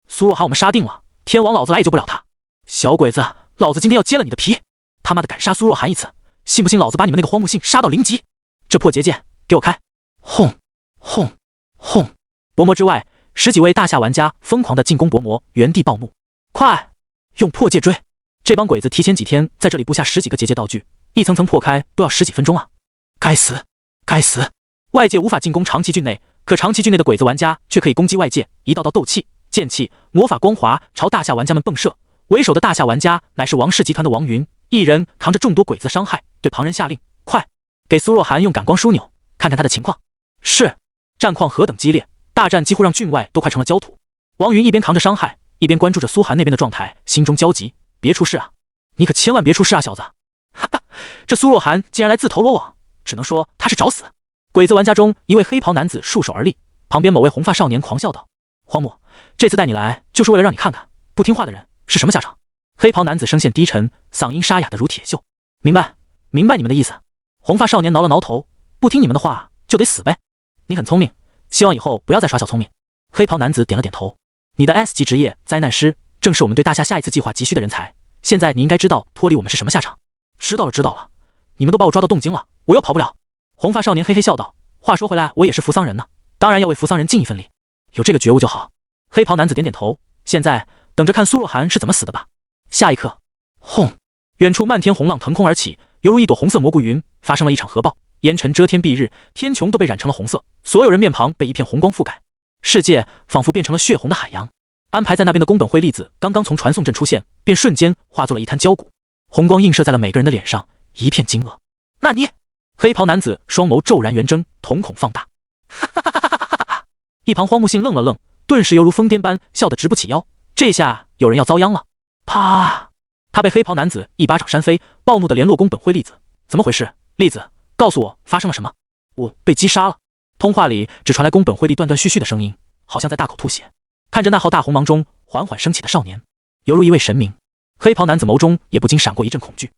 苏若涵我们杀定了，天王老子来也救不了他。小鬼子，老子今天要揭了你的皮！他妈的敢杀苏若涵一次，信不信老子把你们那个荒木信杀到0级？这破结界给我开！轰轰轰！薄膜之外，10几位大夏玩家疯狂地进攻薄膜，原地爆怒。快用破戒追！这帮鬼子提前几天在这里布下10几个结界道具，一层层破开都要10几分钟啊！该死该死！外界无法进攻长崎郡内，可长崎郡内的鬼子玩家却可以攻击外界，一道道斗气、剑气、魔法光华朝大夏玩家们迸射。为首的大夏玩家乃是王氏集团的王云，一人扛着众多鬼子伤害，对旁人下令：快给苏若涵用感光枢纽，看看他的情况。是。战况何等激烈，大战几乎让郡外都快成了焦土。王云一边扛着伤害，一边关注着苏寒那边的状态，心中焦急：别出事啊！你可千万别出事啊，小子！哈哈，这苏若涵竟然来自投罗网，只能说他是找死。鬼子玩家中一位黑袍男子束手而立，旁边某位红发少年狂笑道：“荒木，这次带你来就是为了让你看看不听话的人是什么下场。”黑袍男子声线低沉，嗓音沙哑的如铁锈。明白你们的意思。红发少年挠了挠头，不听你们的话就得死呗。你很聪明，希望以后不要再耍小聪明。黑袍男子点了点头。你的 S 级职业灾难师正是我们对大夏下一次计划急需的人才，现在你应该知道脱离我们是什么下场。知道了，你们都把我抓到动京了，我又跑不了。红发少年嘿嘿笑道：“话说回来，我也是扶桑人呢，当然要为扶桑人尽一份力。有这个觉悟就好。”黑袍男子点点头。现在等着看苏若涵是怎么死的吧。下一刻，轰！远处漫天红浪腾空而起，犹如一朵红色蘑菇云，发生了一场核爆，烟尘遮天蔽日，天穹都被染成了红色，所有人面庞被一片红光覆盖，世界仿佛变成了血红的海洋。安排在那边的宫本惠粒子刚刚从传送阵出现，便瞬间化作了一滩焦骨，红光映射在了每个人的脸上，一片惊愕。那你？黑袍男子双眸骤然圆睁，瞳孔放大。一旁荒木信愣了愣，顿时犹如疯癫般笑得直不起腰。这下有人要遭殃了！啪！他被黑袍男子一巴掌扇飞，暴怒的联络宫本惠粒子。怎么回事？粒子，告诉我发生了什么？我被击杀了。通话里只传来宫本惠粒断断续续的声音，好像在大口吐血。看着那号大红芒中缓缓升起的少年，犹如一位神明。黑袍男子眸中也不禁闪过一阵恐惧。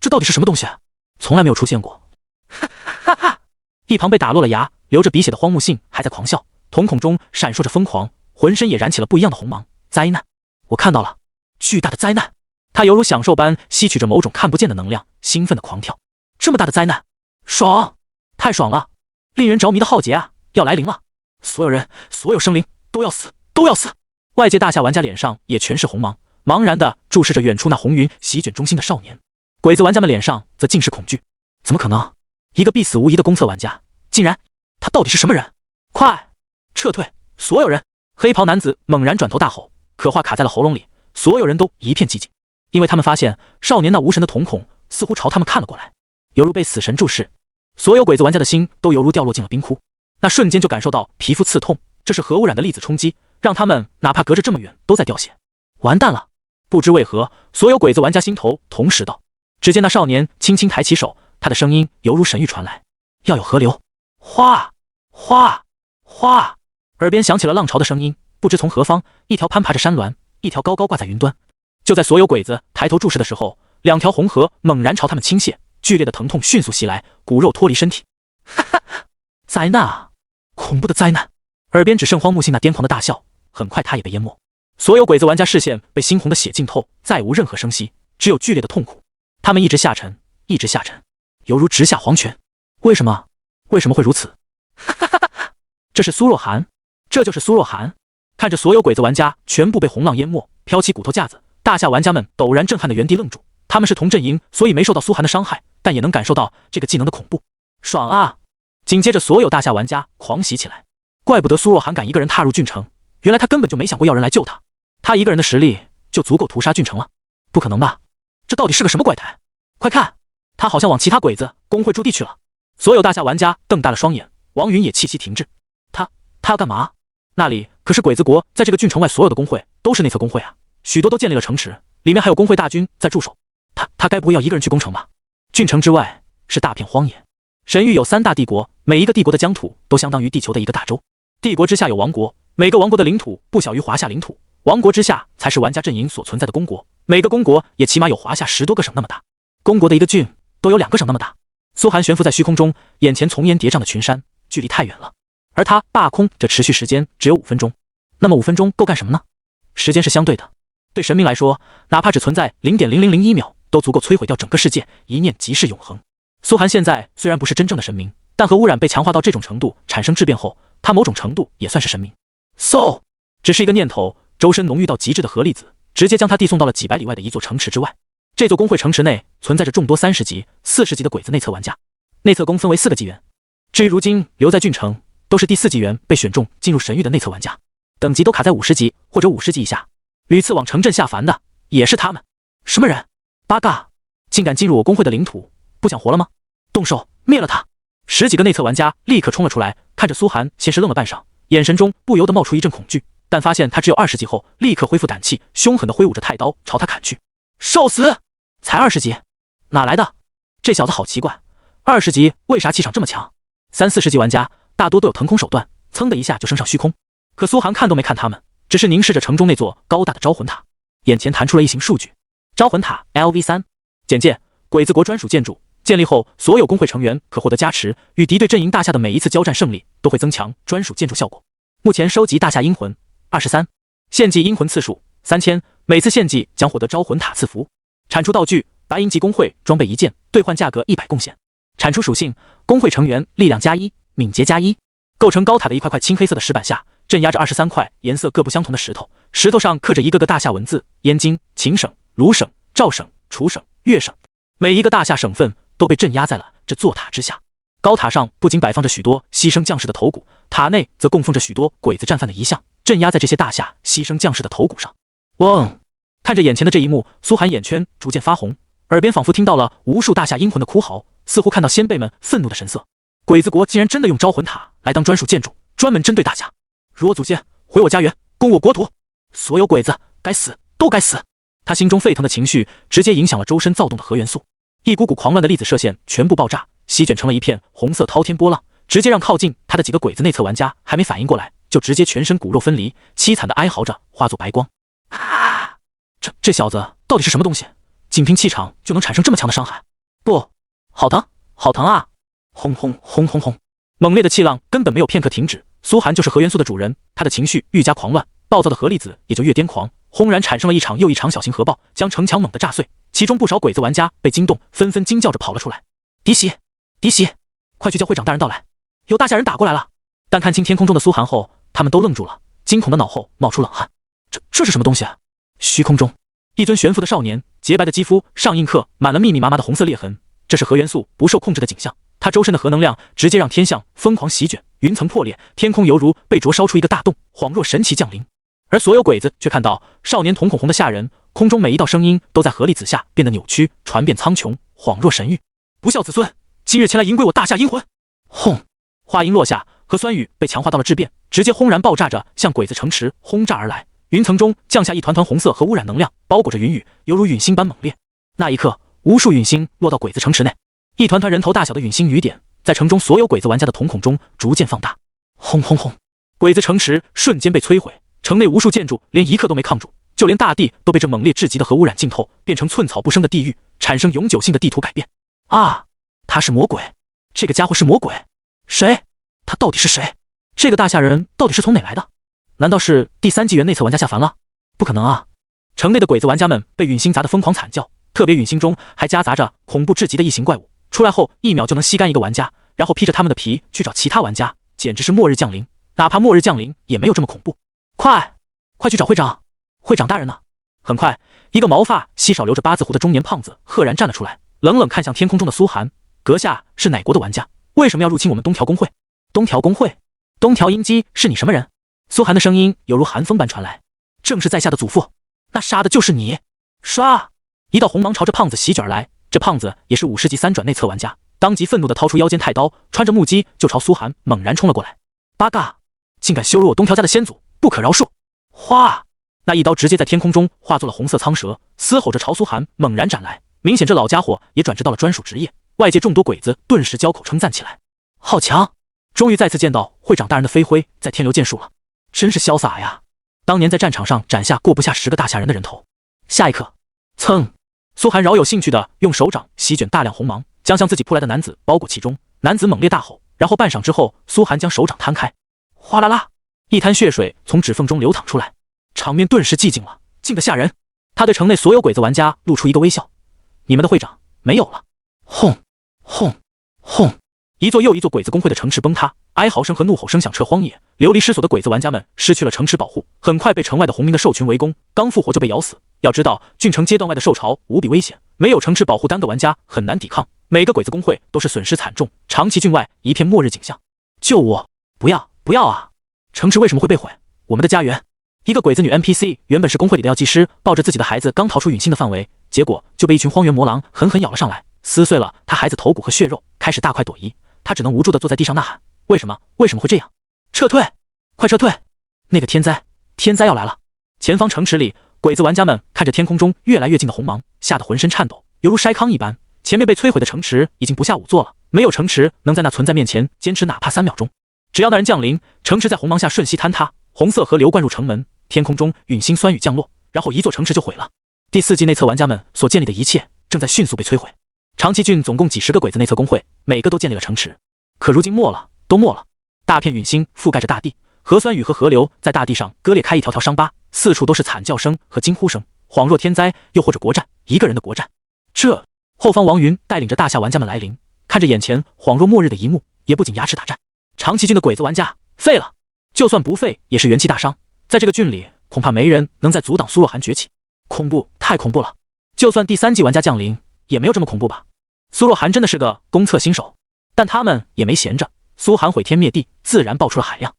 这到底是什么东西啊？从来没有出现过。哈哈！一旁被打落了牙、流着鼻血的荒木信还在狂笑，瞳孔中闪烁着疯狂，浑身也燃起了不一样的红芒。灾难！我看到了，巨大的灾难！他犹如享受般吸取着某种看不见的能量，兴奋的狂跳。这么大的灾难，爽！太爽了！令人着迷的浩劫啊，要来临了！所有人，所有生灵都要死，都要死！外界大夏玩家脸上也全是红芒，茫然地注视着远处那红云席卷中心的少年。鬼子玩家们脸上则尽是恐惧。怎么可能？一个必死无疑的公测玩家，竟然……他到底是什么人？快撤退！所有人！黑袍男子猛然转头大吼，可话卡在了喉咙里，所有人都一片寂静，因为他们发现少年那无神的瞳孔似乎朝他们看了过来，犹如被死神注视。所有鬼子玩家的心都犹如掉落进了冰窟，那瞬间就感受到皮肤刺痛，这是核污染的粒子冲击，让他们哪怕隔着这么远都在掉血。完蛋了！不知为何，所有鬼子玩家心头同时道。只见那少年轻轻抬起手，他的声音犹如神谕传来：“要有河流！”哗哗哗！耳边响起了浪潮的声音，不知从何方，一条攀爬着山峦，一条高高挂在云端。就在所有鬼子抬头注视的时候，两条红河猛然朝他们倾泻，剧烈的疼痛迅速袭来，骨肉脱离身体。哈哈，灾难啊！恐怖的灾难！耳边只剩荒木信那癫狂的大笑，很快他也被淹没。所有鬼子玩家视线被猩红的血浸透，再无任何声息，只有剧烈的痛苦。他们一直下沉，一直下沉，犹如直下黄泉。为什么会如此？这是苏若涵，这就是苏若涵。看着所有鬼子玩家全部被红浪淹没，飘起骨头架子，大夏玩家们陡然震撼的原地愣住。他们是同阵营，所以没受到苏涵的伤害，但也能感受到这个技能的恐怖。爽啊！紧接着，所有大夏玩家狂喜起来。怪不得苏若涵敢一个人踏入郡城，原来他根本就没想过要人来救他，他一个人的实力就足够屠杀郡城了。不可能吧？这到底是个什么怪胎？快看，他好像往其他鬼子工会驻地去了。所有大夏玩家瞪大了双眼，王云也气息停滞。他要干嘛？那里可是鬼子国，在这个郡城外所有的工会都是内测工会啊，许多都建立了城池，里面还有工会大军在驻守。他该不会要一个人去攻城吧？郡城之外是大片荒野。神域有3大帝国，每一个帝国的疆土都相当于地球的一个大洲。帝国之下有王国，每个王国的领土不小于华夏领土。王国之下才是玩家阵营所存在的公国，每个公国也起码有华夏10多个省那么大。公国的一个郡都有2个省那么大。苏涵悬浮在虚空中，眼前从烟叠嶂的群山距离太远了，而他罢空这持续时间只有5分钟。那么5分钟够干什么呢？时间是相对的，对神明来说，哪怕只存在 0.0001 秒都足够摧毁掉整个世界，一念即是永恒。苏涵现在虽然不是真正的神明，但核污染被强化到这种程度，产生质变后，他某种程度也算是神明。只是一个念头，周身浓郁到极致的核粒子直接将他递送到了几百里外的一座城池之外。这座工会城池内存在着众多30级、40级的鬼子内测玩家，内测宫分为4个纪元。至于如今留在郡城，都是第4纪元被选中进入神域的内测玩家，等级都卡在50级或者50级以下。屡次往城镇下凡的也是他们。什么人？八嘎！竟敢进入我工会的领土，不想活了吗？动手灭了他！10几个内测玩家立刻冲了出来，看着苏涵，先是愣了半晌，眼神中不由得冒出一阵恐惧，但发现他只有20级后，立刻恢复胆气，凶狠地挥舞着太刀朝他砍去。受死！才20级，哪来的？这小子好奇怪，20级为啥气场这么强？3、40级玩家大多都有腾空手段，噌的一下就升上虚空。可苏寒看都没看他们，只是凝视着城中那座高大的招魂塔，眼前弹出了一行数据：招魂塔 LV3。简介：鬼子国专属建筑，建立后所有工会成员可获得加持，与敌对阵营大夏的每一次交战胜利都会增强专属建筑效果。目前收集大夏阴魂23，献祭阴魂次数3000，每次献祭将获得招魂塔赐福。产出道具：白银级工会装备1件，兑换价格100贡献。产出属性：工会成员力量+1，敏捷+1。构成高塔的一块块青黑色的石板下，镇压着23块颜色各不相同的石头，石头上刻着一个个大夏文字：燕京、秦省、卢省、赵省、楚省、越省。每一个大夏省份都被镇压在了这座塔之下。高塔上不仅摆放着许多牺牲将士的头骨，塔内则供奉着许多鬼子战犯的遗像，镇压在这些大夏牺牲将士的头骨上。嗡！看着眼前的这一幕，苏寒眼圈逐渐发红，耳边仿佛听到了无数大夏阴魂的哭嚎，似乎看到先辈们愤怒的神色。鬼子国竟然真的用招魂塔来当专属建筑，专门针对大夏！辱我祖先，毁我家园，攻我国土！所有鬼子该死，都该死！他心中沸腾的情绪直接影响了周身躁动的核元素，一股股狂乱的粒子射线全部爆炸，席卷成了一片红色滔天波浪，直接让靠近他的几个鬼子内侧玩家还没反应过来，就直接全身骨肉分离，凄惨的哀嚎着，化作白光。啊！这小子到底是什么东西？仅凭气场就能产生这么强的伤害？不，好疼，好疼啊！轰轰轰轰轰！猛烈的气浪根本没有片刻停止。苏寒就是核元素的主人，他的情绪愈加狂乱，暴躁的核粒子也就越癫狂，轰然产生了一场又一场小型核爆，将城墙猛地炸碎。其中不少鬼子玩家被惊动，纷纷惊叫着跑了出来。嫡喜，嫡喜，快去叫会长大人到来！有大夏人打过来了！但看清天空中的苏寒后，他们都愣住了，惊恐的脑后冒出冷汗。这是什么东西啊？虚空中，一尊悬浮的少年，洁白的肌肤上印刻满了密密麻麻的红色裂痕，这是核元素不受控制的景象。他周身的核能量直接让天象疯狂席卷，云层破裂，天空犹如被灼烧出一个大洞，恍若神奇降临。而所有鬼子却看到少年瞳孔红的吓人，空中每一道声音都在核粒子下变得扭曲，传遍苍穹，恍若神谕。不孝子孙，今日前来迎归我大夏阴魂！轰！话音落下，核酸雨被强化到了质变，直接轰然爆炸着向鬼子城池轰炸而来。云层中降下一团团红色和污染能量，包裹着云雨，犹如陨星般猛烈。那一刻，无数陨星落到鬼子城池内，一团团人头大小的陨星雨点在城中所有鬼子玩家的瞳孔中逐渐放大。轰轰轰！鬼子城池瞬间被摧毁，城内无数建筑连一刻都没抗住，就连大地都被这猛烈至极的核污染浸透，变成寸草不生的地狱，产生永久性的地图改变。啊！他是魔鬼！这个家伙是魔鬼！谁？他到底是谁？这个大夏人到底是从哪来的？难道是第3纪元内测玩家下凡了？不可能啊！城内的鬼子玩家们被陨星砸得疯狂惨叫，特别陨星中还夹杂着恐怖至极的异形怪物，出来后1秒就能吸干一个玩家，然后披着他们的皮去找其他玩家，简直是末日降临。哪怕末日降临也没有这么恐怖。快去找会长！会长大人呢？很快，一个毛发稀少留着8字胡的中年胖子赫然站了出来，冷冷看向天空中的苏寒：阁下是哪国的玩家？为什么要入侵我们东条公会？东条公会？东条英机是你什么人？苏寒的声音犹如寒风般传来：正是在下的祖父，那杀的就是你！唰！一道红芒朝着胖子席卷而来，这胖子也是50级3转内测玩家，当即愤怒地掏出腰间太刀，穿着木屐就朝苏寒猛然冲了过来。八嘎！竟敢羞辱我东条家的先祖，不可饶恕！哗！那一刀直接在天空中化作了红色苍蛇，嘶吼着朝苏寒猛然斩来。明显这老家伙也转职到了专属职业，外界众多鬼子顿时交口称赞起来。好强！终于再次见到会长大人的飞灰在天流剑术了，真是潇洒呀！当年在战场上斩下过不下10个大夏人的人头。下一刻，噌！苏寒饶有兴趣地用手掌席卷大量红芒，将向自己扑来的男子包裹其中。男子猛烈大吼，然后半晌之后，苏寒将手掌摊开，哗啦啦，一滩血水从指缝中流淌出来，场面顿时寂静了，静得吓人。他对城内所有鬼子玩家露出一个微笑：你们的会长没有了。轰轰轰！一座又一座鬼子公会的城池崩塌，哀嚎声和怒吼声响彻荒野。流离失所的鬼子玩家们失去了城池保护，很快被城外的红民的兽群围攻，刚复活就被咬死。要知道，郡城阶段外的兽潮无比危险，没有城池保护，单个玩家很难抵抗。每个鬼子公会都是损失惨重，长期郡外一片末日景象。救我！不要啊！城池为什么会被毁？我们的家园！一个鬼子女 NPC 原本是公会里的药剂师，抱着自己的孩子刚逃出陨星的范围，结果就被一群荒原魔狼狠狠咬了上来，撕碎了他孩子头骨和血肉，开始大快朵颐。他只能无助地坐在地上呐喊：为什么会这样？撤退！快撤退！那个天灾要来了！前方城池里，鬼子玩家们看着天空中越来越近的红芒，吓得浑身颤抖，犹如筛糠一般，前面被摧毁的城池已经不下5座了，没有城池能在那存在面前坚持哪怕3秒钟。只要那人降临，城池在红芒下瞬息坍塌，红色河流灌入城门，天空中陨星酸雨降落，然后一座城池就毁了。第4季内测玩家们所建立的一切正在迅速被摧毁。长崎郡总共几十个鬼子内测工会，每个都建立了城池，可如今没了，都没了。大片陨星覆盖着大地，核酸雨和河流在大地上割裂开一条条伤疤，四处都是惨叫声和惊呼声，恍若天灾，又或者国战，一个人的国战。这后方王云带领着大夏玩家们来临，看着眼前恍若末日的一幕，也不仅牙齿打颤。长崎郡的鬼子玩家废了，就算不废也是元气大伤，在这个郡里恐怕没人能再阻挡苏若涵崛起。恐怖，太恐怖了！就算第3季玩家降临，也没有这么恐怖吧？苏若涵真的是个公测新手，但他们也没闲着。苏涵毁天灭地，自然爆出了海量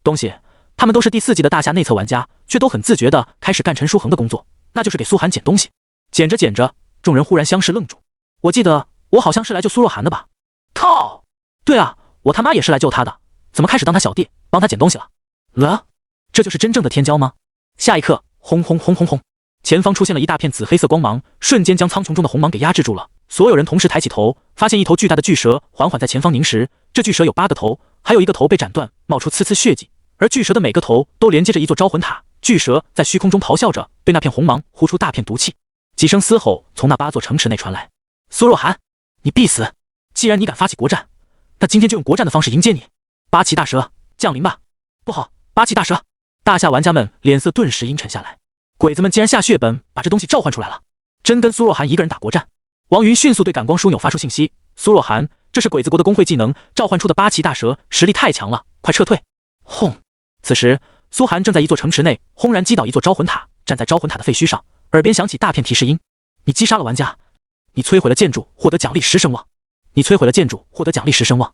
东西。他们都是第4季的大夏内测玩家，却都很自觉地开始干陈书恒的工作，那就是给苏涵捡东西。捡着捡着，众人忽然相视愣住。我记得我好像是来救苏若涵的吧？靠！对啊，我他妈也是来救他的，怎么开始当他小弟，帮他捡东西了？这就是真正的天骄吗？下一刻，轰轰轰轰轰，前方出现了一大片紫黑色光芒，瞬间将苍穹中的红芒给压制住了。所有人同时抬起头，发现一头巨大的巨蛇缓缓在前方凝实。这巨蛇有8个头，还有1个头被斩断，冒出呲呲血迹，而巨蛇的每个头都连接着一座招魂塔。巨蛇在虚空中咆哮着，被那片红芒呼出大片毒气。几声嘶吼从那8座城池内传来。苏若涵，你必死！既然你敢发起国战，那今天就用国战的方式迎接你。八岐大蛇降临吧！不好，八岐大蛇！大夏玩家们脸色顿时阴沉下来。鬼子们竟然下血本把这东西召唤出来了，真跟苏若涵一个人打国战。王云迅速对感光枢纽发出信息：苏若涵，这是鬼子国的工会技能召唤出的八岐大蛇，实力太强了，快撤退！轰！此时苏涵正在一座城池内轰然击倒一座招魂塔，站在招魂塔的废墟上，耳边响起大片提示音：你击杀了玩家，你摧毁了建筑，获得奖励10声望；你摧毁了建筑，获得奖励10声望；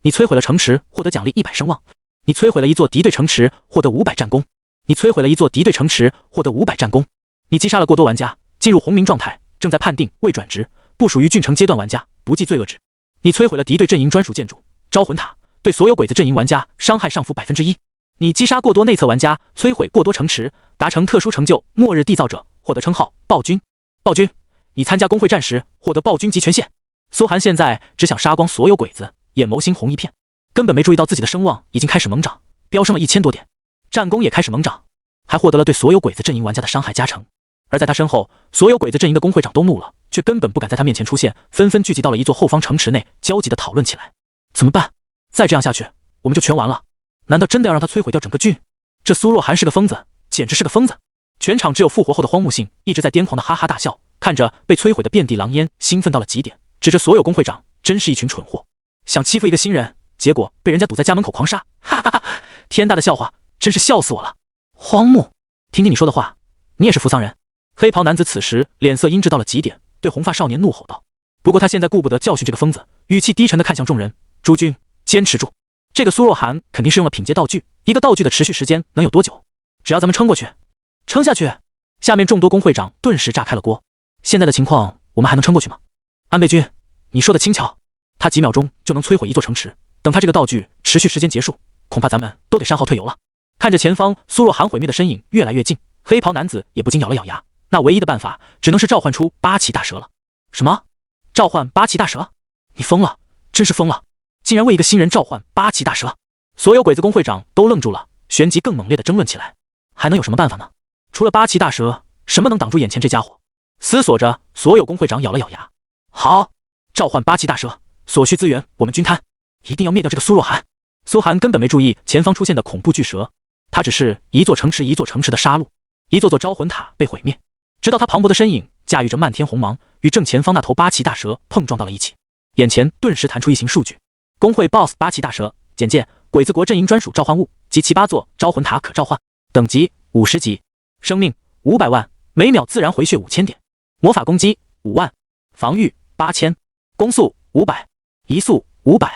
你摧毁了城池，获得奖励100声望；你摧毁了一座敌对城池，获得500战功；你摧毁了一座敌对城池，获得500战功；你击杀了过多玩家，进入红名状态，正在判定未转职，不属于郡城阶段玩家，不计罪恶值。你摧毁了敌对阵营专属建筑招魂塔，对所有鬼子阵营玩家伤害上浮1%。你击杀过多内测玩家，摧毁过多城池，达成特殊成就末日缔造者，获得称号暴君。暴君，你参加工会战时获得暴君级权限。苏涵现在只想杀光所有鬼子，眼眸猩红一片，根本没注意到自己的声望已经开始猛涨，飙升了1000多点，战功也开始猛涨，还获得了对所有鬼子阵营玩家的伤害加成。而在他身后，所有鬼子阵营的工会长都怒了，却根本不敢在他面前出现，纷纷聚集到了一座后方城池内，焦急地讨论起来。怎么办？再这样下去，我们就全完了。难道真的要让他摧毁掉整个郡？这苏若涵是个疯子，简直是个疯子！全场只有复活后的荒木信一直在癫狂的哈哈大笑，看着被摧毁的遍地狼烟，兴奋到了极点，指着所有工会长，真是一群蠢货，想欺负一个新人，结果被人家堵在家门口狂杀，哈哈哈！天大的笑话，真是笑死我了！荒木，听听你说的话，你也是扶桑人？黑袍男子此时脸色阴鸷到了极点，对红发少年怒吼道。不过他现在顾不得教训这个疯子，语气低沉地看向众人：诸君，坚持住！这个苏若涵肯定是用了品阶道具，一个道具的持续时间能有多久？只要咱们撑过去，撑下去！下面众多工会长顿时炸开了锅。现在的情况，我们还能撑过去吗？安倍君，你说的轻巧，他几秒钟就能摧毁一座城池，等他这个道具持续时间结束，恐怕咱们都得上号退游了。看着前方苏若涵毁灭的身影越来越近，黑袍男子也不禁咬了咬牙，那唯一的办法只能是召唤出八岐大蛇了。什么？召唤八岐大蛇？你疯了，真是疯了！竟然为一个新人召唤八岐大蛇！所有鬼子工会长都愣住了，旋即更猛烈地争论起来。还能有什么办法呢？除了八岐大蛇，什么能挡住眼前这家伙？思索着，所有工会长咬了咬牙。好，召唤八岐大蛇，所需资源我们均摊，一定要灭掉这个苏若涵。苏涵根本没注意前方出现的恐怖巨蛇，他只是一座城池一座城池的杀戮，一座座招魂塔被毁灭，直到他磅礴的身影驾驭着漫天红芒，与正前方那头八岐大蛇碰撞到了一起。眼前顿时弹出一行数据：工会 BOSS 八岐大蛇，简介：鬼子国阵营专属召唤物及其8座招魂塔可召唤，等级50级，生命500万，每秒自然回血5000点，魔法攻击5万，防御8000，攻速500，移速500，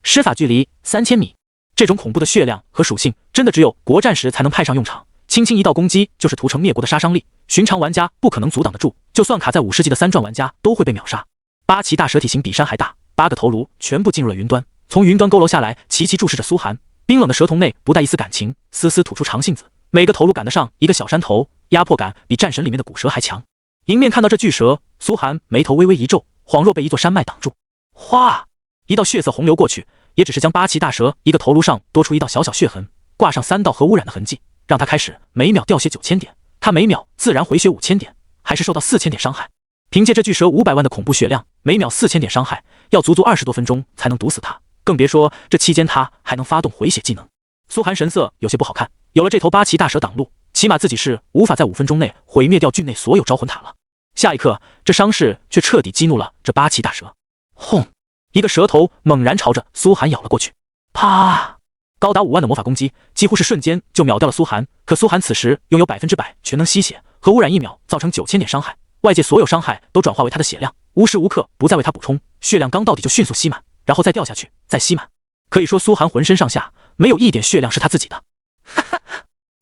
施法距离3000米。这种恐怖的血量和属性，真的只有国战时才能派上用场。轻轻一道攻击就是屠城灭国的杀伤力，寻常玩家不可能阻挡得住，就算卡在50级的3转玩家都会被秒杀。八岐大蛇体型比山还大，8个头颅全部进入了云端，从云端佝偻下来，齐齐注视着苏涵。冰冷的蛇瞳内不带一丝感情，丝丝吐出长信子，每个头颅赶得上一个小山头，压迫感比战神里面的古蛇还强。迎面看到这巨蛇，苏涵眉头微微一皱，恍若被一座山脉挡住。哗！一道血色洪流过去，也只是将八岐大蛇一个头颅上多出一道小小血痕，挂上3道核污染的痕迹，让他开始每秒掉血9000点，他每秒自然回血5000点，还是受到4000点伤害。凭借这巨蛇500万的恐怖血量，每秒4000点伤害，要足足20多分钟才能毒死他，更别说这期间他还能发动回血技能。苏寒神色有些不好看，有了这头八岐大蛇挡路，起码自己是无法在5分钟内毁灭掉郡内所有招魂塔了。下一刻，这伤势却彻底激怒了这八岐大蛇。轰！一个蛇头猛然朝着苏寒咬了过去。啪！高达5万的魔法攻击几乎是瞬间就秒掉了苏寒，可苏寒此时拥有100%全能吸血，核污染1秒造成9000点伤害，外界所有伤害都转化为他的血量，无时无刻不在为他补充，血量刚到底就迅速吸满，然后再掉下去，再吸满。可以说苏寒浑身上下没有一点血量是他自己的。哈哈，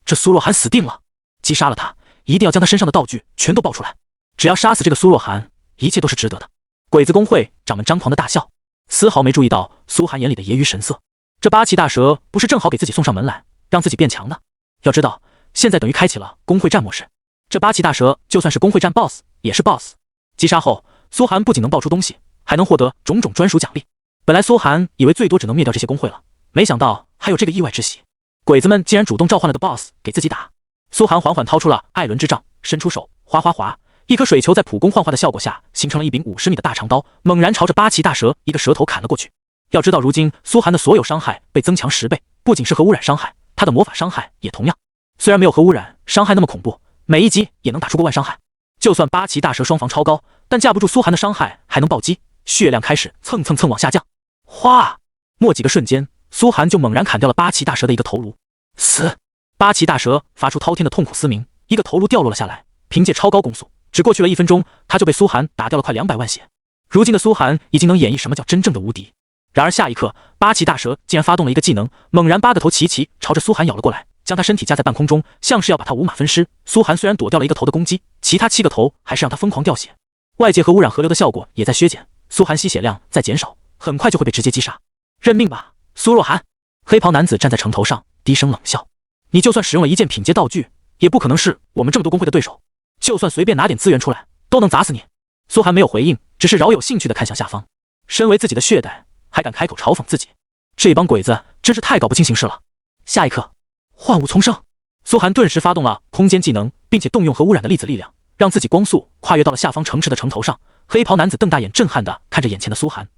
这苏若寒死定了！击杀了他，一定要将他身上的道具全都爆出来。只要杀死这个苏若寒，一切都是值得的。鬼子公会掌门张狂的大笑，丝毫没注意到苏寒眼里的揶揄神色。这八岐大蛇不是正好给自己送上门来，让自己变强的？要知道，现在等于开启了公会战模式。这八岐大蛇就算是公会战 BOSS 也是 BOSS。击杀后，苏寒不仅能爆出东西，还能获得种种专属奖励。本来苏寒以为最多只能灭掉这些公会了，没想到还有这个意外之喜。鬼子们竟然主动召唤了个 BOSS 给自己打。苏寒缓缓掏出了艾伦之杖，伸出手，哗哗哗，一颗水球在普攻幻化的效果下，形成了一柄50米的大长刀，猛然朝着八岐大蛇一个蛇头砍了过去。要知道，如今苏寒的所有伤害被增强10倍，不仅是核污染伤害，他的魔法伤害也同样。虽然没有核污染伤害那么恐怖，每一击也能打出过万伤害。就算八岐大蛇双防超高，但架不住苏寒的伤害还能暴击，血量开始蹭蹭蹭往下降。哗！没几个瞬间，苏寒就猛然砍掉了八岐大蛇的一个头颅。死！八岐大蛇发出滔天的痛苦嘶鸣，一个头颅掉落了下来。凭借超高攻速，只过去了1分钟，他就被苏寒打掉了快200万血。如今的苏寒已经能演绎什么叫真正的无敌。然而下一刻，八岐大蛇竟然发动了一个技能，猛然8个头齐齐朝着苏寒咬了过来，将他身体夹在半空中，像是要把他五马分尸。苏寒虽然躲掉了一个头的攻击，其他7个头还是让他疯狂掉血。外界核污染河流的效果也在削减，苏寒吸血量在减少，很快就会被直接击杀。认命吧，苏若寒！黑袍男子站在城头上，低声冷笑：“你就算使用了一件品阶道具，也不可能是我们这么多公会的对手。就算随便拿点资源出来，都能砸死你。”苏寒没有回应，只是饶有兴趣地看向下方。身为自己的血袋，还敢开口嘲讽自己，这帮鬼子真是太搞不清形势了。下一刻，幻物丛生，苏寒顿时发动了空间技能，并且动用核污染的粒子力量，让自己光速跨越到了下方城池的城头上。黑袍男子瞪大眼，震撼地看着眼前的苏寒：“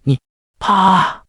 你，啪！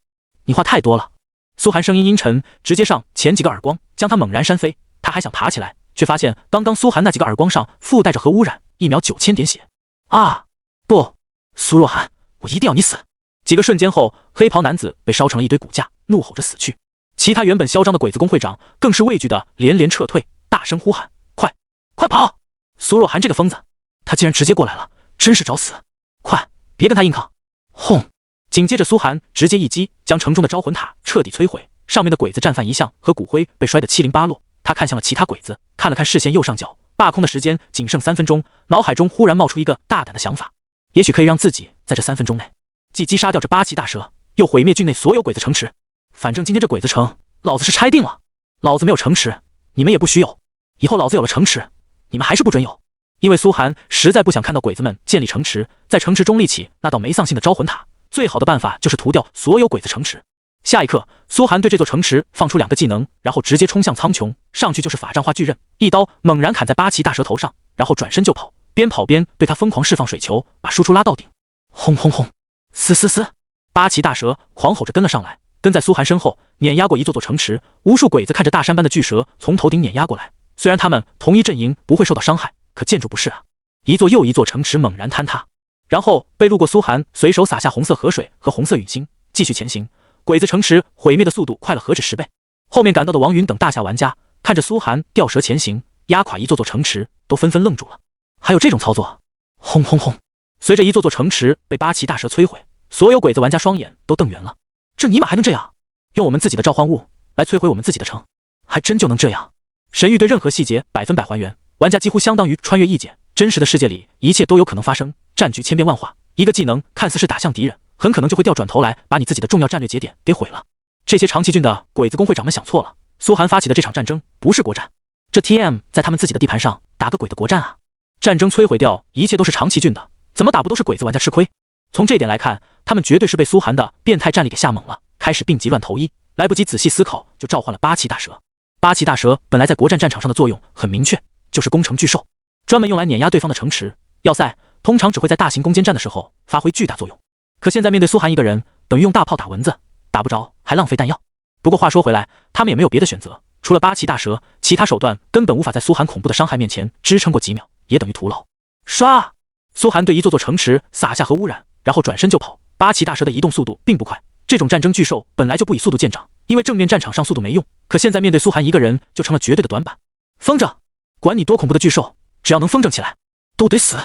你话太多了。”苏寒声音阴沉，直接上前几个耳光，将他猛然扇飞。他还想爬起来，却发现刚刚苏寒那几个耳光上附带着核污染，1秒9000点血。啊！不，苏若寒，我一定要你死！几个瞬间后，黑袍男子被烧成了一堆骨架，怒吼着死去。其他原本嚣张的鬼子公会长更是畏惧的连连撤退，大声呼喊：“快，快跑！苏若寒这个疯子，他竟然直接过来了，真是找死！快，别跟他硬抗！”轰！紧接着，苏寒直接一击将城中的招魂塔彻底摧毁，上面的鬼子战犯遗像和骨灰被摔得七零八落。他看向了其他鬼子，看了看视线右上角，罢空的时间仅剩3分钟，脑海中忽然冒出一个大胆的想法，也许可以让自己在这3分钟内既击杀掉这八岐大蛇，又毁灭郡内所有鬼子城池。反正今天这鬼子城，老子是拆定了。老子没有城池，你们也不许有。以后老子有了城池，你们还是不准有。因为苏寒实在不想看到鬼子们建立城池，在城池中立起那道没丧心的招魂塔。最好的办法就是屠掉所有鬼子城池。下一刻，苏寒对这座城池放出2个技能，然后直接冲向苍穹，上去就是法杖化巨刃，一刀猛然砍在八岐大蛇头上，然后转身就跑，边跑边对他疯狂释放水球，把输出拉到顶。轰轰轰！嘶嘶嘶！八岐大蛇狂吼着跟了上来，跟在苏寒身后，碾压过一座座城池。无数鬼子看着大山般的巨蛇从头顶碾压过来，虽然他们同一阵营不会受到伤害，可建筑不是啊，一座又一座城池猛然坍塌，然后被路过苏寒随手洒下红色河水和红色陨星，继续前行。鬼子城池毁灭的速度快了何止10倍。后面赶到的王云等大夏玩家看着苏寒吊蛇前行，压垮一座座城池，都纷纷愣住了。还有这种操作？轰轰轰！随着一座座城池被八岐大蛇摧毁，所有鬼子玩家双眼都瞪圆了。这尼玛还能这样？用我们自己的召唤物来摧毁我们自己的城，还真就能这样？神域对任何细节100%还原，玩家几乎相当于穿越异界，真实的世界里一切都有可能发生，战局千变万化。一个技能看似是打向敌人，很可能就会调转头来把你自己的重要战略节点给毁了。这些长崎郡的鬼子公会长们想错了，苏寒发起的这场战争不是国战，这 TM 在他们自己的地盘上打个鬼的国战啊！战争摧毁掉一切都是长崎郡的，怎么打不都是鬼子玩家吃亏？从这点来看，他们绝对是被苏寒的变态战力给吓懵了，开始病急乱投医，来不及仔细思考就召唤了八岐大蛇。八岐大蛇本来在国战战场上的作用很明确，就是攻城巨兽，专门用来碾压对方的城池要塞，通常只会在大型攻坚战的时候发挥巨大作用。可现在面对苏寒一个人，等于用大炮打蚊子，打不着还浪费弹药。不过话说回来，他们也没有别的选择，除了八岐大蛇，其他手段根本无法在苏寒恐怖的伤害面前支撑过几秒，也等于徒劳。唰！苏寒对一座座城池撒下核污染，然后转身就跑。八岐大蛇的移动速度并不快，这种战争巨兽本来就不以速度见长，因为正面战场上速度没用，可现在面对苏寒一个人就成了绝对的短板。风筝，管你多恐怖的巨兽，只要能风筝起来，都得死。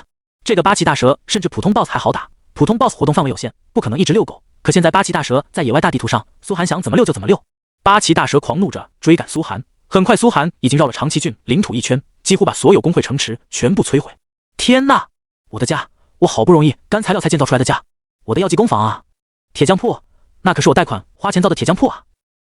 这个八岐大蛇甚至普通 BOSS 还好打，普通 BOSS 活动范围有限，不可能一直遛狗。可现在八岐大蛇在野外大地图上，苏寒想怎么遛就怎么遛。八岐大蛇狂怒着追赶苏寒，很快苏寒已经绕了长崎郡领土一圈，几乎把所有工会城池全部摧毁。天哪！我的家，我好不容易干材料才建造出来的家，我的药剂工坊啊，铁匠铺，那可是我贷款花钱造的铁匠铺啊，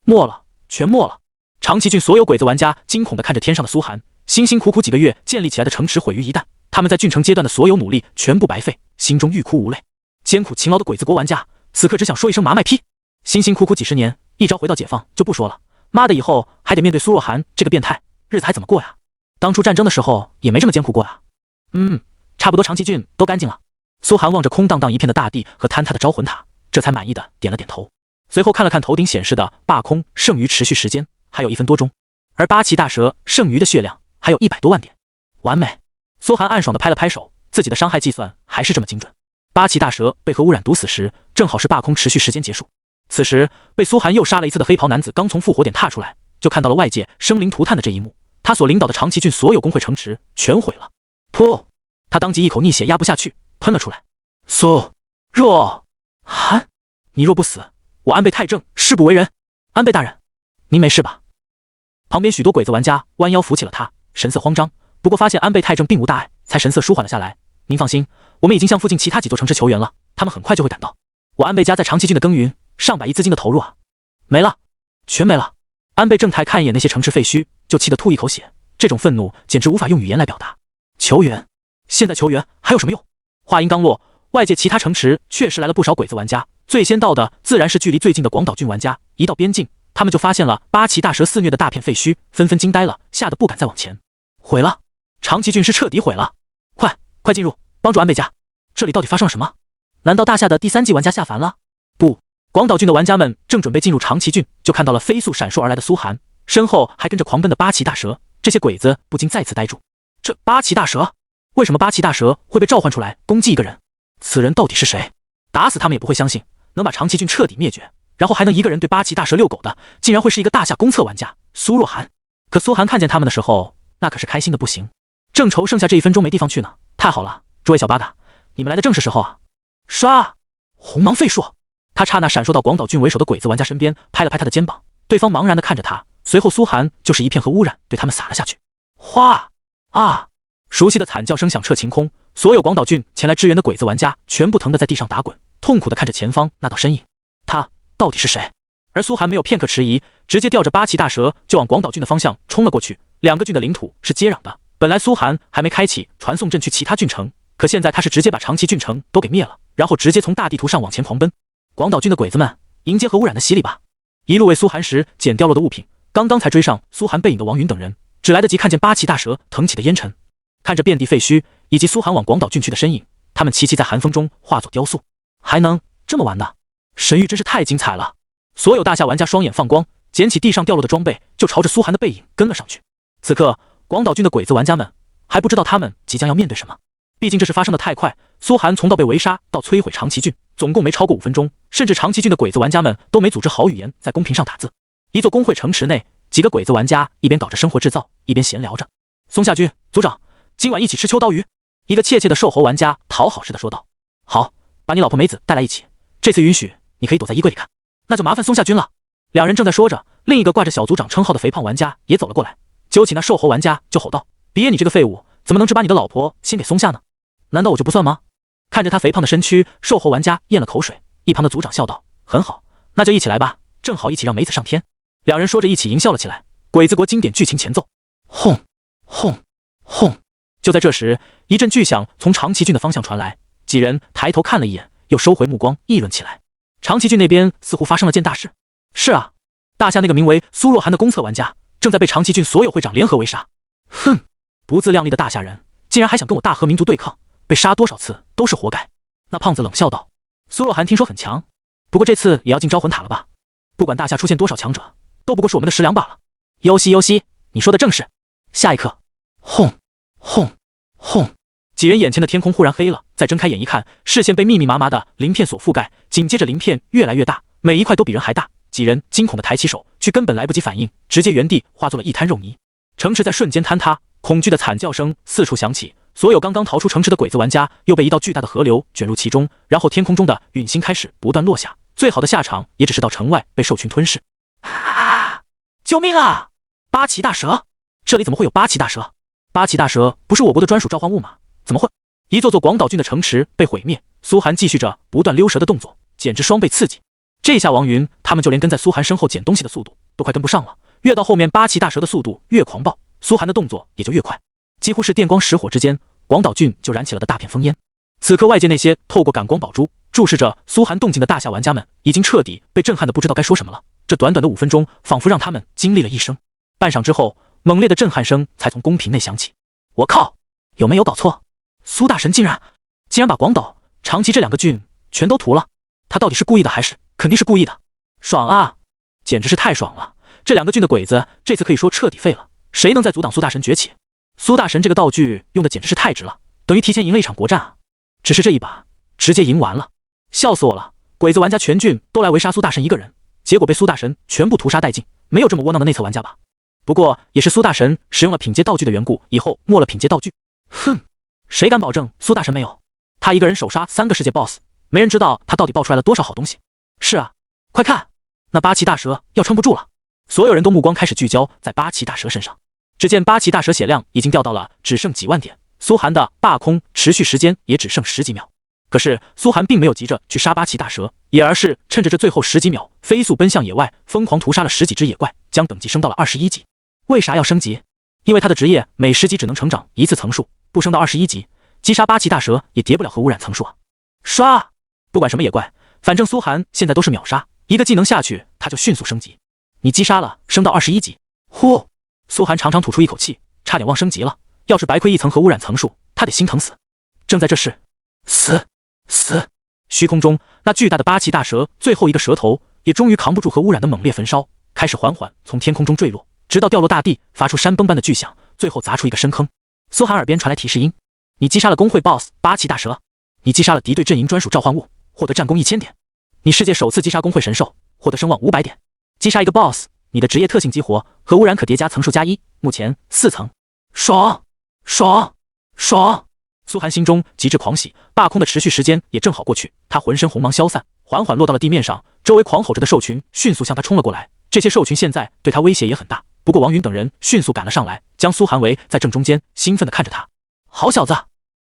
没了，全没了。长崎郡所有鬼子玩家惊恐地看着天上的苏寒，辛辛苦苦几个月建立起来的城池毁于一旦，他们在郡城阶段的所有努力全部白费，心中欲哭无泪。艰苦勤劳的鬼子国玩家此刻只想说一声麻卖批，辛辛苦苦几十年，一朝回到解放就不说了，妈的以后还得面对苏若涵这个变态，日子还怎么过呀？当初战争的时候也没这么艰苦过呀。差不多长崎郡都干净了。苏寒望着空荡荡一片的大地和坍塌的招魂塔，这才满意的点了点头，随后看了看头顶显示的罢空剩余持续时间还有1分多钟，而八岐大蛇剩余的血量还有100多万点，完美。苏寒暗爽的拍了拍手，自己的伤害计算还是这么精准。八岐大蛇被核污染毒死时，正好是罢空持续时间结束。此时被苏寒又杀了一次的黑袍男子刚从复活点踏出来，就看到了外界生灵涂炭的这一幕，他所领导的长崎郡所有工会城池全毁了。噗！他当即一口逆血压不下去，喷了出来。苏若涵，你若不死，我安倍太正誓不为人。安倍大人，您没事吧？旁边许多鬼子玩家弯腰扶起了他，神色慌张，不过发现安倍太正并无大碍，才神色舒缓了下来。您放心，我们已经向附近其他几座城池求援了，他们很快就会赶到。我安倍家在长崎郡的耕耘，上百亿资金的投入啊，没了，全没了。安倍正太看一眼那些城池废墟，就气得吐一口血，这种愤怒简直无法用语言来表达。求援？现在求援还有什么用？话音刚落，外界其他城池确实来了不少鬼子玩家，最先到的自然是距离最近的广岛郡玩家。一到边境，他们就发现了八岐大蛇肆虐的大片废墟，纷纷惊呆了，吓得不敢再往前。毁了，长崎郡是彻底毁了！快进入，帮助安倍家！这里到底发生了什么？难道大夏的第3季玩家下凡了？不，广岛郡的玩家们正准备进入长崎郡，就看到了飞速闪烁而来的苏寒，身后还跟着狂奔的八岐大蛇。这些鬼子不禁再次呆住。这八岐大蛇，为什么八岐大蛇会被召唤出来攻击一个人？此人到底是谁？打死他们也不会相信，能把长崎郡彻底灭绝，然后还能一个人对八岐大蛇遛狗的，竟然会是一个大夏公测玩家苏若涵。可苏寒看见他们的时候，那可是开心的不行，正愁剩下这1分钟没地方去呢。太好了，诸位小八嘎，你们来的正是时候啊！唰，红芒废树，他刹那闪烁到广岛郡为首的鬼子玩家身边，拍了拍他的肩膀，对方茫然地看着他，随后苏寒就是一片核污染对他们洒了下去。哗啊！熟悉的惨叫声响彻晴空，所有广岛郡前来支援的鬼子玩家全部疼得在地上打滚，痛苦地看着前方那道身影。他到底是谁？而苏寒没有片刻迟疑，直接吊着八岐大蛇就往广岛郡的方向冲了过去。2个郡的领土是接壤的，本来苏寒还没开启传送阵去其他郡城，可现在他是直接把长崎郡城都给灭了，然后直接从大地图上往前狂奔。广岛郡的鬼子们，迎接核污染的洗礼吧！一路为苏寒时捡掉落的物品，刚刚才追上苏寒背影的王云等人，只来得及看见八岐大蛇腾起的烟尘。看着遍地废墟以及苏寒往广岛郡去的身影，他们齐齐在寒风中化作雕塑。还能这么玩的，神域真是太精彩了！所有大夏玩家双眼放光，捡起地上掉落的装备，就朝着苏寒的背影跟了上去。此刻广岛郡的鬼子玩家们还不知道他们即将要面对什么，毕竟这事发生的太快，苏寒从到被围杀到摧毁长崎郡总共没超过5分钟，甚至长崎郡的鬼子玩家们都没组织好语言在公屏上打字。一座工会城池内，几个鬼子玩家一边搞着生活制造，一边闲聊着。松下君族长，今晚一起吃秋刀鱼。一个怯怯的兽猴玩家讨好似的说道。好，把你老婆梅子带来一起，这次允许你可以躲在衣柜里看。那就麻烦松下君了。两人正在说着，另一个挂着小族长称号的肥胖玩家也走了过来，揪起那兽猴玩家就吼道：别你这个废物，怎么能只把你的老婆先给松下呢？难道我就不算吗？看着他肥胖的身躯，兽猴玩家咽了口水，一旁的族长笑道：很好，那就一起来吧，正好一起让梅子上天。两人说着一起淫笑了起来。鬼子国经典剧情前奏，轰轰轰！就在这时，一阵巨响从长崎郡的方向传来，几人抬头看了一眼，又收回目光，议论起来。长崎郡那边似乎发生了件大事。是啊，大夏那个名为苏若涵的公测玩家正在被长崎郡所有会长联合围杀。哼，不自量力的大夏人，竟然还想跟我大和民族对抗，被杀多少次都是活该。那胖子冷笑道：“苏若涵听说很强，不过这次也要进招魂塔了吧？不管大夏出现多少强者，都不过是我们的食粮罢了。”优西优西，你说的正是。下一刻，轰轰轰！几人眼前的天空忽然黑了，再睁开眼一看，视线被密密麻麻的鳞片所覆盖，紧接着鳞片越来越大，每一块都比人还大。几人惊恐的抬起手，却根本来不及反应，直接原地化作了一滩肉泥。城池在瞬间坍塌，恐惧的惨叫声四处响起。所有刚刚逃出城池的鬼子玩家又被一道巨大的河流卷入其中，然后天空中的陨星开始不断落下，最好的下场也只是到城外被兽群吞噬。啊！救命啊！八岐大蛇，这里怎么会有八岐大蛇？八岐大蛇不是我国的专属召唤物吗？怎么会？一座座广岛郡的城池被毁灭，苏寒继续着不断溜蛇的动作，简直双倍刺激。这下王云他们就连跟在苏寒身后捡东西的速度都快跟不上了，越到后面八岐大蛇的速度越狂暴，苏寒的动作也就越快，几乎是电光石火之间，广岛郡就燃起了的大片烽烟。此刻外界那些透过感光宝珠注视着苏寒动静的大夏玩家们，已经彻底被震撼的不知道该说什么了。这短短的5分钟，仿佛让他们经历了一生。半晌之后，猛烈的震撼声才从宫廷内响起。我靠，有没有搞错？苏大神竟然把广岛、长崎这2个郡全都屠了，他到底是故意的还是？肯定是故意的。爽啊，简直是太爽了！这2个郡的鬼子这次可以说彻底废了，谁能再阻挡苏大神崛起？苏大神这个道具用的简直是太值了，等于提前赢了一场国战啊！只是这一把直接赢完了，笑死我了！鬼子玩家全郡都来围杀苏大神一个人，结果被苏大神全部屠杀殆尽，没有这么窝囊的内测玩家吧？不过也是苏大神使用了品阶道具的缘故，以后没了品阶道具。哼，谁敢保证苏大神没有？他一个人手杀3个世界 BOSS， 没人知道他到底爆出来了多少好东西。是啊，快看，那八岐大蛇要撑不住了！所有人都目光开始聚焦在八岐大蛇身上。只见八岐大蛇血量已经掉到了只剩几万点，苏寒的霸空持续时间也只剩10几秒。可是苏寒并没有急着去杀八岐大蛇，而是趁着这最后10几秒，飞速奔向野外，疯狂屠杀了10几只野怪，将等级升到了21级。为啥要升级？因为他的职业每10级只能成长1次层数，不升到21级，击杀八岐大蛇也叠不了核污染层数啊！刷！不管什么野怪，反正苏寒现在都是秒杀，一个技能下去他就迅速升级。你击杀了，升到21级。呼！苏寒长长吐出一口气，差点忘升级了。要是白亏1层核污染层数，他得心疼死。正在这时，死！虚空中那巨大的八岐大蛇最后一个蛇头也终于扛不住核污染的猛烈焚烧，开始缓缓从天空中坠落，直到掉落大地，发出山崩般的巨响，最后砸出一个深坑。苏寒耳边传来提示音：你击杀了工会 BOSS 八岐大蛇，你击杀了敌对阵营专属召唤物，获得战功1000点。你世界首次击杀工会神兽，获得声望500点。击杀一个 BOSS， 你的职业特性激活，核污染可叠加层数+1，目前4层。爽！苏寒心中极致狂喜，霸空的持续时间也正好过去，他浑身红芒消散，缓缓落到了地面上，周围狂吼着的兽群迅速向他冲了过来。这些兽群现在对他威胁也很大，不过王云等人迅速赶了上来，将苏寒围在正中间，兴奋地看着他。好小子，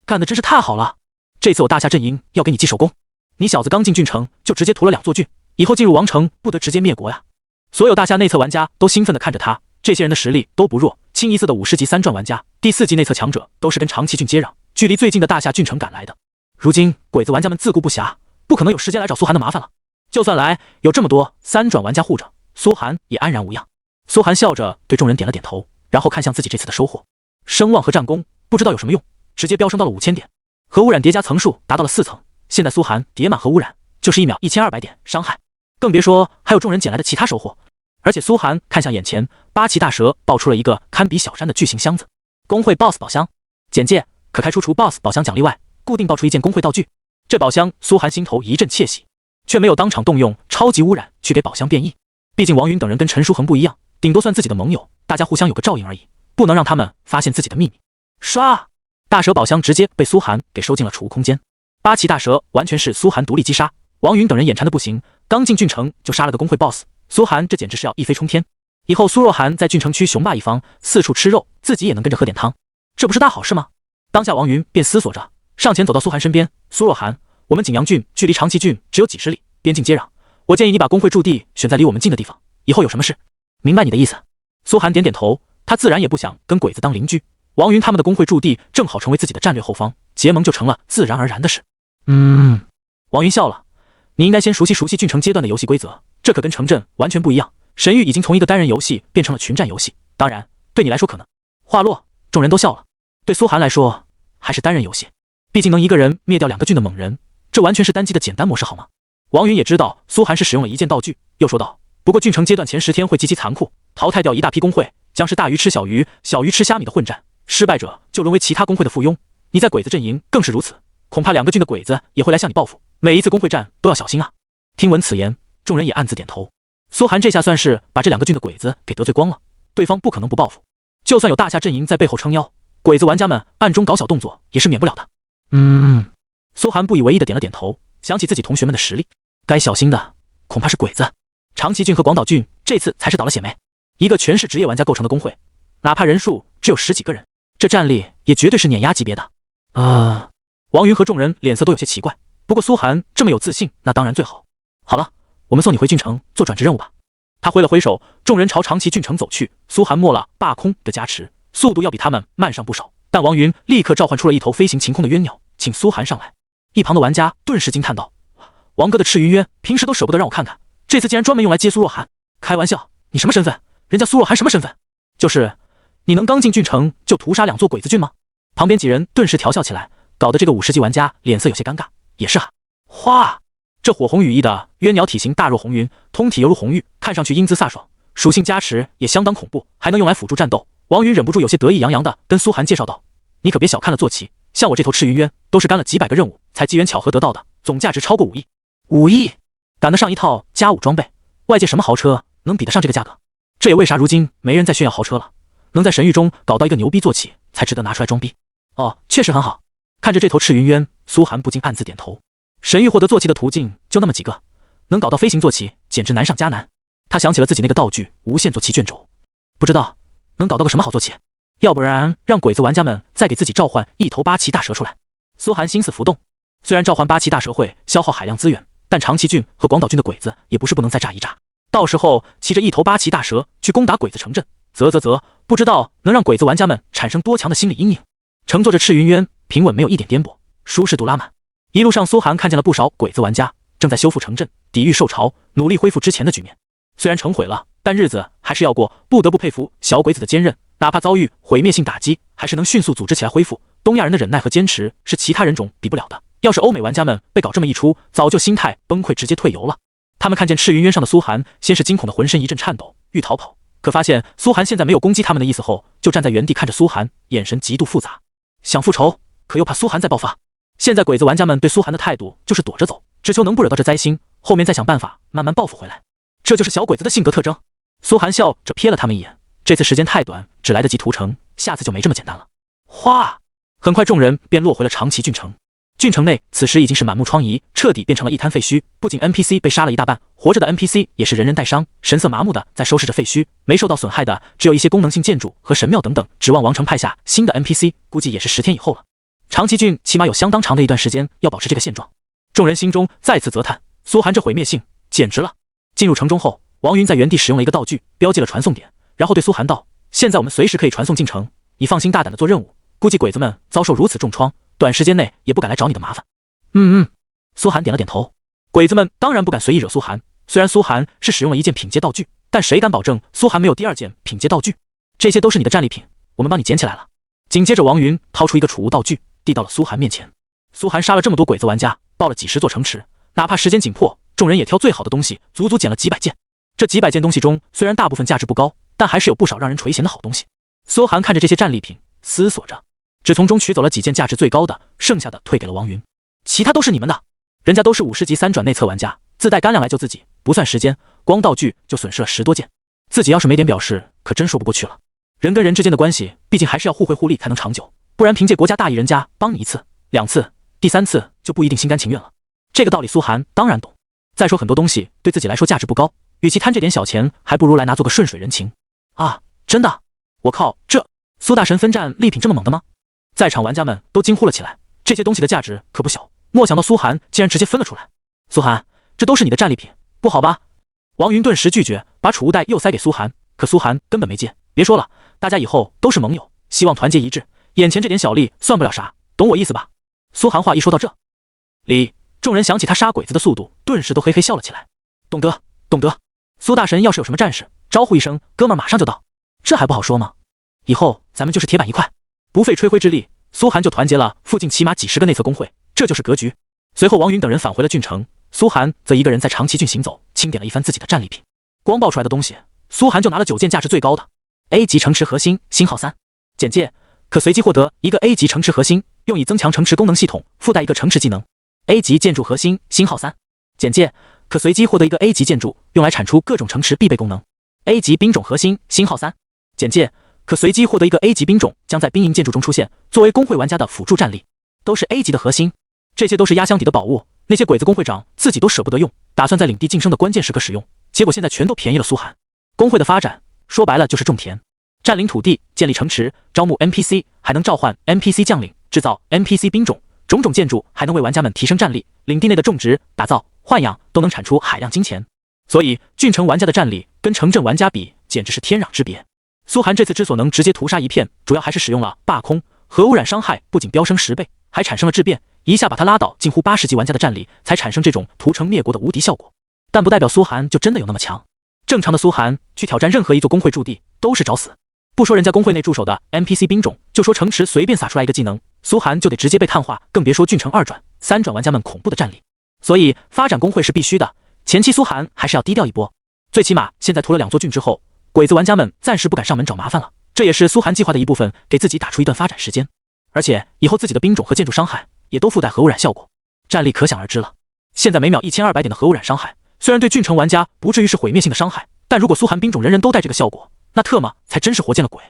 干得真是太好了！这次我大夏阵营要给你记手功。你小子刚进郡城就直接屠了2座郡，以后进入王城不得直接灭国呀！所有大夏内测玩家都兴奋地看着他，这些人的实力都不弱，清一色的50级3转玩家，第4级内测强者都是跟长崎郡接壤，距离最近的大夏郡城赶来的。如今鬼子玩家们自顾不暇，不可能有时间来找苏寒的麻烦了。就算来，有这么多3转玩家护着，苏寒也安然无恙。苏寒笑着对众人点了点头，然后看向自己这次的收获，声望和战功不知道有什么用，直接飙升到了5000点，核污染叠加层数达到了4层。现在苏寒叠满核污染就是1秒1200点伤害，更别说还有众人捡来的其他收获。而且苏寒看向眼前，八岐大蛇爆出了一个堪比小山的巨型箱子，工会 BOSS 宝箱，简介可开出除 BOSS 宝箱奖励外，固定爆出一件工会道具。这宝箱苏寒心头一阵窃喜，却没有当场动用超级污染去给宝箱变异，毕竟王云等人跟陈书恒不一样，顶多算自己的盟友，大家互相有个照应而已，不能让他们发现自己的秘密。刷！大蛇宝箱直接被苏寒给收进了储物空间。八岐大蛇完全是苏寒独立击杀，王云等人眼馋的不行，刚进郡城就杀了个工会 BOSS， 苏寒这简直是要一飞冲天。以后苏若涵在郡城区雄霸一方，四处吃肉，自己也能跟着喝点汤，这不是大好事吗？当下王云便思索着，上前走到苏寒身边，苏若涵，我们景阳郡距离长崎郡只有几十里，边境接壤，我建议你把工会驻地选在离我们近的地方，以后有什么事。明白你的意思。苏寒点点头，他自然也不想跟鬼子当邻居，王云他们的工会驻地正好成为自己的战略后方，结盟就成了自然而然的事。王云笑了，你应该先熟悉熟悉郡城阶段的游戏规则，这可跟城镇完全不一样。神域已经从一个单人游戏变成了群战游戏，当然对你来说可能。话落，众人都笑了。对苏寒来说，还是单人游戏，毕竟能一个人灭掉2个郡的猛人，这完全是单机的简单模式好吗？王云也知道苏寒是使用了一件道具，又说道：不过郡城阶段前10天会极其残酷，淘汰掉一大批工会，将是大鱼吃小鱼，小鱼吃虾米的混战，失败者就沦为其他工会的附庸。你在鬼子阵营更是如此，恐怕2个郡的鬼子也会来向你报复，每一次工会战都要小心啊。听闻此言，众人也暗自点头。苏寒这下算是把这2个郡的鬼子给得罪光了，对方不可能不报复，就算有大夏阵营在背后撑腰，鬼子玩家们暗中搞小动作也是免不了的。苏寒不以为意的点了点头，想起自己同学们的实力，该小心的恐怕是鬼子。长崎郡和广岛郡这次才是倒了血霉，一个全是职业玩家构成的工会，哪怕人数只有10几个人，这战力也绝对是碾压级别的。王云和众人脸色都有些奇怪，不过苏寒这么有自信，那当然最好。好了，我们送你回郡城做转职任务吧。他挥了挥手，众人朝长崎郡城走去。苏寒没了霸空的加持，速度要比他们慢上不少，但王云立刻召唤出了一头飞行晴空的冤鸟，请苏寒上来。一旁的玩家顿时惊叹道：王哥的赤云渊平时都舍不得让我看看，这次竟然专门用来接苏若涵，开玩笑，你什么身份？人家苏若涵什么身份？就是你能刚进郡城就屠杀2座鬼子郡吗？旁边几人顿时调笑起来，搞得这个50级玩家脸色有些尴尬。也是哈，哗！这火红羽翼的冤鸟体型大若红云，通体犹如红玉，看上去英姿飒爽，属性加持也相当恐怖，还能用来辅助战斗。王云忍不住有些得意洋洋的跟苏寒介绍道：你可别小看了坐骑，像我这头赤云渊都是干了几百个任务才机缘巧合得到的，总价值超过5亿。5亿，赶得上一套加5装备，外界什么豪车能比得上这个价格？这也为啥如今没人再炫耀豪车了，能在神域中搞到一个牛逼坐骑才值得拿出来装逼。哦，确实很好。看着这头赤云渊，苏寒不禁暗自点头。神域获得坐骑的途径就那么几个，能搞到飞行坐骑简直难上加难。他想起了自己那个道具无限坐骑卷轴，不知道能搞到个什么好坐骑，要不然让鬼子玩家们再给自己召唤一头8岐大蛇出来。苏寒心思浮动，虽然召唤8岐大蛇会消耗海量资源，但长崎郡和广岛郡的鬼子也不是不能再炸一炸，到时候骑着一头8岐大蛇去攻打鬼子城镇，不知道能让鬼子玩家们产生多强的心理阴影。乘坐着赤云渊，平稳没有一点颠簸，舒适度拉满。一路上苏寒看见了不少鬼子玩家正在修复城镇，抵御受潮，努力恢复之前的局面。虽然城毁了，但日子还是要过，不得不佩服小鬼子的坚韧，哪怕遭遇毁灭性打击，还是能迅速组织起来恢复。东亚人的忍耐和坚持是其他人种比不了的，要是欧美玩家们被搞这么一出，早就心态崩溃，直接退游了。他们看见赤云渊上的苏寒，先是惊恐的浑身一阵颤抖，欲逃跑，可发现苏寒现在没有攻击他们的意思后，就站在原地看着苏寒，眼神极度复杂，想复仇，可又怕苏寒再爆发。现在鬼子玩家们对苏寒的态度就是躲着走，只求能不惹到这灾星，后面再想办法慢慢报复回来。这就是小鬼子的性格特征。苏寒笑着瞥了他们一眼，这次时间太短，只来得及屠城，下次就没这么简单了。哗！很快众人便落回了长崎郡城。郡城内此时已经是满目疮痍，彻底变成了一滩废墟，不仅 NPC 被杀了一大半，活着的 NPC 也是人人带伤，神色麻木的在收拾着废墟，没受到损害的只有一些功能性建筑和神庙等等，指望王城派下新的 NPC， 估计也是10天以后了。长崎郡起码有相当长的一段时间要保持这个现状，众人心中再次啧叹，苏寒这毁灭性简直了。进入城中后，王云在原地使用了一个道具，标记了传送点，然后对苏寒道：现在我们随时可以传送进城，你放心大胆的做任务，估计鬼子们遭受如此重创，短时间内也不敢来找你的麻烦。苏寒点了点头。鬼子们当然不敢随意惹苏寒，虽然苏寒是使用了一件品阶道具，但谁敢保证苏寒没有第2件品阶道具？这些都是你的战利品，我们帮你捡起来了。紧接着王云掏出一个储物道具，递到了苏寒面前。苏寒杀了这么多鬼子玩家，爆了几10座城池，哪怕时间紧迫，众人也挑最好的东西，足足捡了几百件。这几百件东西中，虽然大部分价值不高，但还是有不少让人垂涎的好东西。苏寒看着这些战利品，思索着，只从中取走了几件价值最高的，剩下的退给了王云。其他都是你们的，人家都是50级3转内测玩家，自带干粮来救自己，不算时间，光道具就损失了10多件，自己要是没点表示，可真说不过去了。人跟人之间的关系，毕竟还是要互惠互利才能长久，不然凭借国家大义，人家帮你1次、2次，第3次就不一定心甘情愿了。这个道理苏寒当然懂。再说很多东西对自己来说价值不高，与其贪这点小钱，还不如来拿做个顺水人情。啊，真的？我靠，这苏大神分战利品这么猛的吗？在场玩家们都惊呼了起来，这些东西的价值可不小，莫想到苏寒竟然直接分了出来。苏寒，这都是你的战利品，不好吧？王云顿时拒绝，把储物袋又塞给苏寒，可苏寒根本没接。别说了，大家以后都是盟友，希望团结一致，眼前这点小利算不了啥，懂我意思吧？苏寒话一说到这里，众人想起他杀鬼子的速度，顿时都嘿嘿笑了起来。懂得，懂得。苏大神要是有什么战士，招呼一声，哥们儿马上就到。这还不好说吗？以后咱们就是铁板一块。不费吹灰之力，苏寒就团结了附近起码几十个内测工会，这就是格局。随后王云等人返回了郡城，苏寒则一个人在长崎郡行走，清点了一番自己的战利品。光爆出来的东西，苏寒就拿了9件价值最高的 A 级城池核心星号3。简介：可随机获得一个 A 级城池核心，用以增强城池功能系统，附带一个城池技能。A 级建筑核心星号3。简介：可随机获得一个 A 级建筑，用来产出各种城池必备功能。A 级兵种核心星号3。简介：可随机获得一个 A 级兵种，将在兵营建筑中出现，作为工会玩家的辅助战力。都是 A 级的核心，这些都是压箱底的宝物，那些鬼子工会长自己都舍不得用，打算在领地晋升的关键时刻使用，结果现在全都便宜了苏寒。工会的发展说白了就是种田，占领土地，建立城池，招募 NPC， 还能召唤 NPC 将领，制造 NPC 兵种，种种建筑还能为玩家们提升战力，领地内的种植、打造、豢养都能产出海量金钱。所以郡城玩家的战力跟城镇玩家比，简直是天壤之别。苏寒这次之所能直接屠杀一片，主要还是使用了罢空，核污染伤害不仅飙升10倍，还产生了质变，一下把他拉倒近乎80级玩家的战力，才产生这种屠城灭国的无敌效果。但不代表苏寒就真的有那么强。正常的苏寒去挑战任何一座工会驻地都是找死，不说人家工会内驻守的 NPC 兵种，就说城池随便撒出来一个技能，苏寒就得直接被碳化，更别说郡城2转、3转玩家们恐怖的战力。所以发展工会是必须的，前期苏寒还是要低调一波，最起码现在屠了2座郡之后，鬼子玩家们暂时不敢上门找麻烦了，这也是苏寒计划的一部分，给自己打出一段发展时间。而且以后自己的兵种和建筑伤害也都附带核污染效果，战力可想而知了。现在每秒1200点的核污染伤害，虽然对郡城玩家不至于是毁灭性的伤害，但如果苏寒兵种人人都带这个效果，那特么才真是活见了鬼。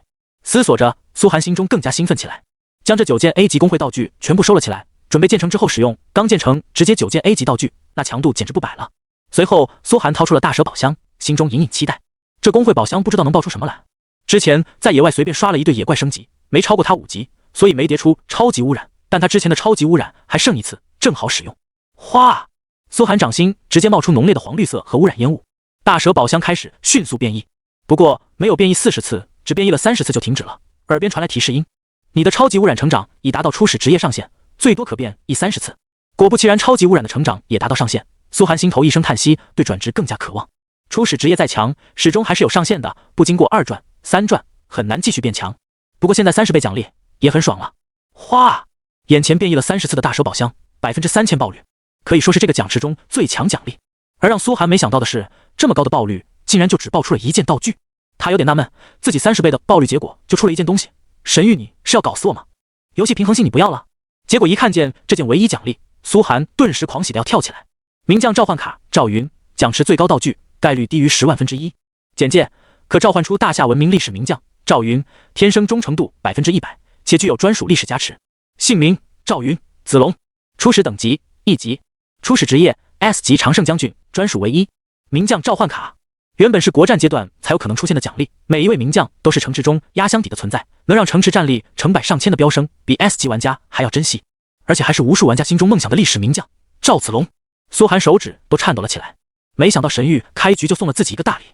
思索着，苏寒心中更加兴奋起来，将这9件 A 级工会道具全部收了起来，准备建成之后使用。刚建成直接9件 A 级道具，那强度简直不摆了。随后苏寒掏出了大蛇宝箱，心中隐隐期待，这工会宝箱不知道能爆出什么来。之前在野外随便刷了一对野怪升级，没超过他5级，所以没叠出超级污染，但他之前的超级污染还剩一次，正好使用。哗！苏寒掌心直接冒出浓烈的黄绿色和污染烟雾，大蛇宝箱开始迅速变异，不过没有变异40次，只变异了30次就停止了。耳边传来提示音：你的超级污染成长已达到初始职业上限，最多可变异30次。果不其然，超级污染的成长也达到上限。苏寒心头一声叹息，对转职更加渴望。初始职业再强，始终还是有上限的，不经过2转、3转，很难继续变强。不过现在30倍奖励也很爽了。哗！眼前变异了30次的大蛇宝箱，3000%爆率，可以说是这个奖池中最强奖励。而让苏寒没想到的是，这么高的爆率竟然就只爆出了1件道具。他有点纳闷，自己30倍的爆率结果就出了1件东西，神域你是要搞死我吗？游戏平衡性你不要了？结果一看见这件唯一奖励，苏寒顿时狂喜的要跳起来。名将召唤卡赵云，奖池最高道具，概率低于10万分之一。简介：可召唤出大夏文明历史名将赵云，天生忠诚度100%，且具有专属历史加持。姓名：赵云，子龙。初始等级1级。初始职业 S 级常胜将军，专属唯一。名将召唤卡原本是国战阶段才有可能出现的奖励，每一位名将都是城池中压箱底的存在，能让城池战力成百上千的飙升，比 S 级玩家还要珍惜，而且还是无数玩家心中梦想的历史名将赵子龙。苏寒手指都颤抖了起来，没想到神域开局就送了自己一个大礼。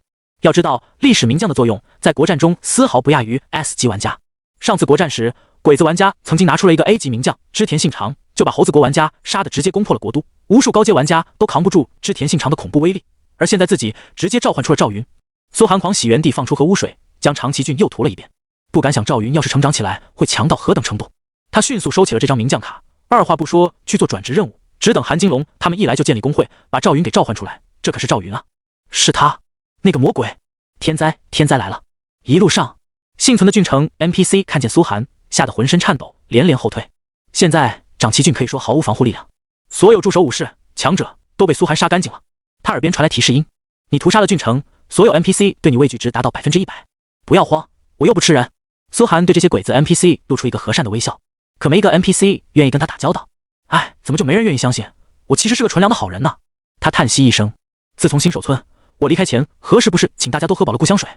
要知道历史名将的作用在国战中丝毫不亚于 S 级玩家。上次国战时，鬼子玩家曾经拿出了一个 A 级名将织田信长，就把猴子国玩家杀得直接攻破了国都，无数高阶玩家都扛不住织田信长的恐怖威力。而现在自己直接召唤出了赵云，苏寒狂喜原地放出核污水，将长崎郡又屠了一遍。不敢想赵云要是成长起来会强到何等程度。他迅速收起了这张名将卡，二话不说去做转职任务，只等韩金龙他们一来就建立工会，把赵云给召唤出来。这可是赵云啊，是他，那个魔鬼！天灾，天灾来了！一路上幸存的郡城 NPC 看见苏寒，吓得浑身颤抖，连连后退。现在长崎郡可以说毫无防护力量，所有驻守武士、强者都被苏寒杀干净了。他耳边传来提示音：你屠杀了郡城，所有 NPC 对你畏惧值达到100%。不要慌，我又不吃人。苏寒对这些鬼子 NPC 露出一个和善的微笑，可没一个 NPC 愿意跟他打交道。哎，怎么就没人愿意相信我其实是个纯良的好人呢？他叹息一声，自从新手村我离开前，何时不是请大家都喝饱了故乡水？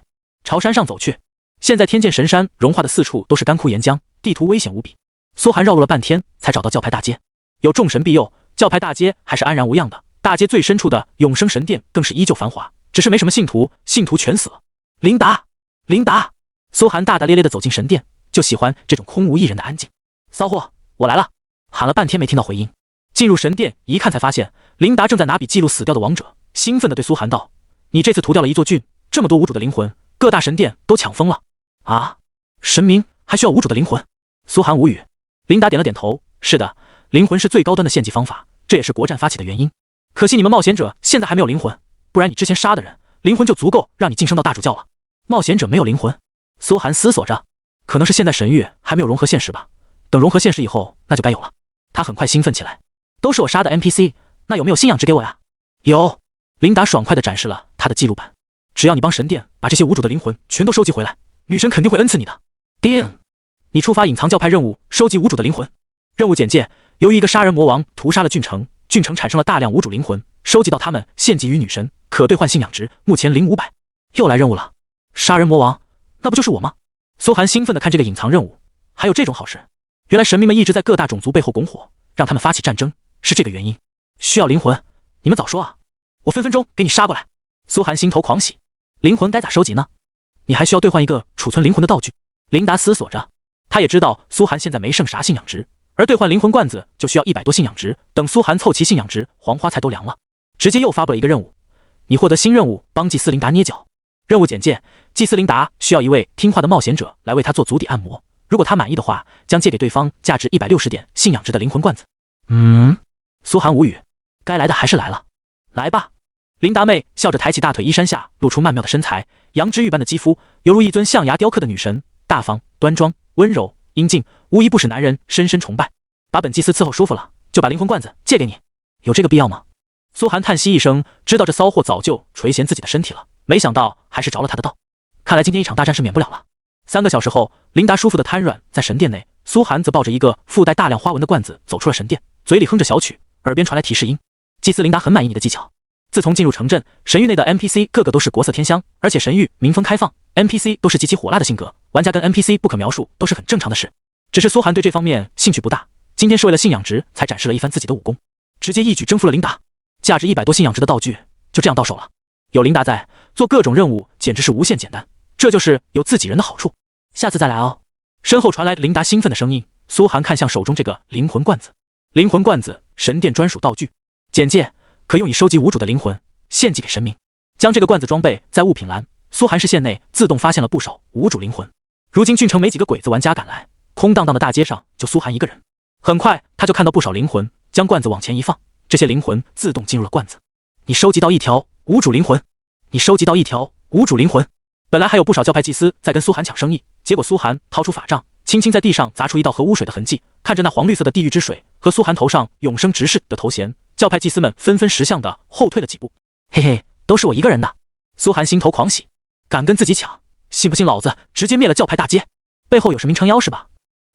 朝山上走去，现在天剑神山融化的四处都是干枯岩浆，地图危险无比。苏寒绕路了半天才找到教派大街，有众神庇佑，教派大街还是安然无恙的。大街最深处的永生神殿更是依旧繁华，只是没什么信徒，信徒全死了。琳达，琳达！苏寒大大咧咧地走进神殿，就喜欢这种空无一人的安静。骚货，我来了！喊了半天没听到回音，进入神殿一看，才发现琳达正在拿笔记录死掉的王者，兴奋地对苏寒道：“你这次屠掉了一座郡，这么多无主的灵魂，各大神殿都抢疯了啊！神明还需要无主的灵魂？”苏寒无语。琳达点了点头：“是的，灵魂是最高端的献祭方法，这也是国战发起的原因。可惜你们冒险者现在还没有灵魂，不然你之前杀的人，灵魂就足够让你晋升到大主教了。”冒险者没有灵魂？苏寒思索着，可能是现在神域还没有融合现实吧。等融合现实以后，那就该有了。他很快兴奋起来：“都是我杀的 NPC， 那有没有信仰值给我呀？”有。琳达爽快地展示了他的记录板。只要你帮神殿把这些无主的灵魂全都收集回来，女神肯定会恩赐你的。叮！你触发隐藏教派任务，收集无主的灵魂。任务简介：由于一个杀人魔王屠杀了郡城，郡城产生了大量无主灵魂，收集到他们献祭于女神，可兑换信仰值，目前零500。又来任务了，杀人魔王，那不就是我吗？苏寒兴奋地看这个隐藏任务，还有这种好事。原来神明们一直在各大种族背后拱火，让他们发起战争，是这个原因。需要灵魂，你们早说啊，我分分钟给你杀过来。苏寒心头狂喜。灵魂该咋收集呢？你还需要兑换一个储存灵魂的道具。琳达思索着，他也知道苏寒现在没剩啥信仰值，而兑换灵魂罐子就需要100多信仰值，等苏寒凑齐信仰值，黄花菜都凉了。直接又发布了一个任务，你获得新任务，帮祭司琳达捏脚。任务简介：祭司琳达需要一位听话的冒险者来为他做足底按摩，如果他满意的话，将借给对方价值160点信仰值的灵魂罐子。苏寒无语，该来的还是来了。来吧。琳达妹笑着抬起大腿，衣衫下露出曼妙的身材，羊脂玉般的肌肤，犹如一尊象牙雕刻的女神，大方、端庄、温柔、英静，无一不使男人深深崇拜。把本祭司伺候舒服了，就把灵魂罐子借给你，有这个必要吗？苏寒叹息一声，知道这骚货早就垂涎自己的身体了，没想到还是着了他的道。看来今天一场大战是免不了了。3个小时后，琳达舒服的瘫软在神殿内，苏寒则抱着一个附带大量花纹的罐子走出了神殿，嘴里哼着小曲，耳边传来提示音。祭司琳达很满意你的技巧。自从进入城镇，神域内的 NPC 个个都是国色天香，而且神域民风开放， NPC 都是极其火辣的性格，玩家跟 NPC 不可描述都是很正常的事。只是苏寒对这方面兴趣不大，今天是为了信仰值才展示了一番自己的武功，直接一举征服了琳达。价值100多信仰值的道具就这样到手了。有琳达在，做各种任务简直是无限简单，这就是有自己人的好处。下次再来哦。身后传来琳达兴奋的声音，苏寒看向手中这个灵魂罐子。灵魂罐子，神殿专属道具。简介：可用以收集无主的灵魂，献祭给神明。将这个罐子装备在物品栏，苏寒视线内自动发现了不少无主灵魂。如今郡城没几个鬼子玩家赶来，空荡荡的大街上就苏寒一个人。很快他就看到不少灵魂，将罐子往前一放，这些灵魂自动进入了罐子。你收集到一条无主灵魂，你收集到一条无主灵魂。本来还有不少教派祭司在跟苏寒抢生意，结果苏寒掏出法杖，轻轻在地上砸出一道和污水的痕迹，看着那黄绿色的地狱之水和苏寒头上永生执事的头衔，教派祭司们纷纷识相的后退了几步。嘿嘿，都是我一个人的。苏寒心头狂喜，敢跟自己抢，信不信老子直接灭了教派大街？背后有神明撑腰是吧？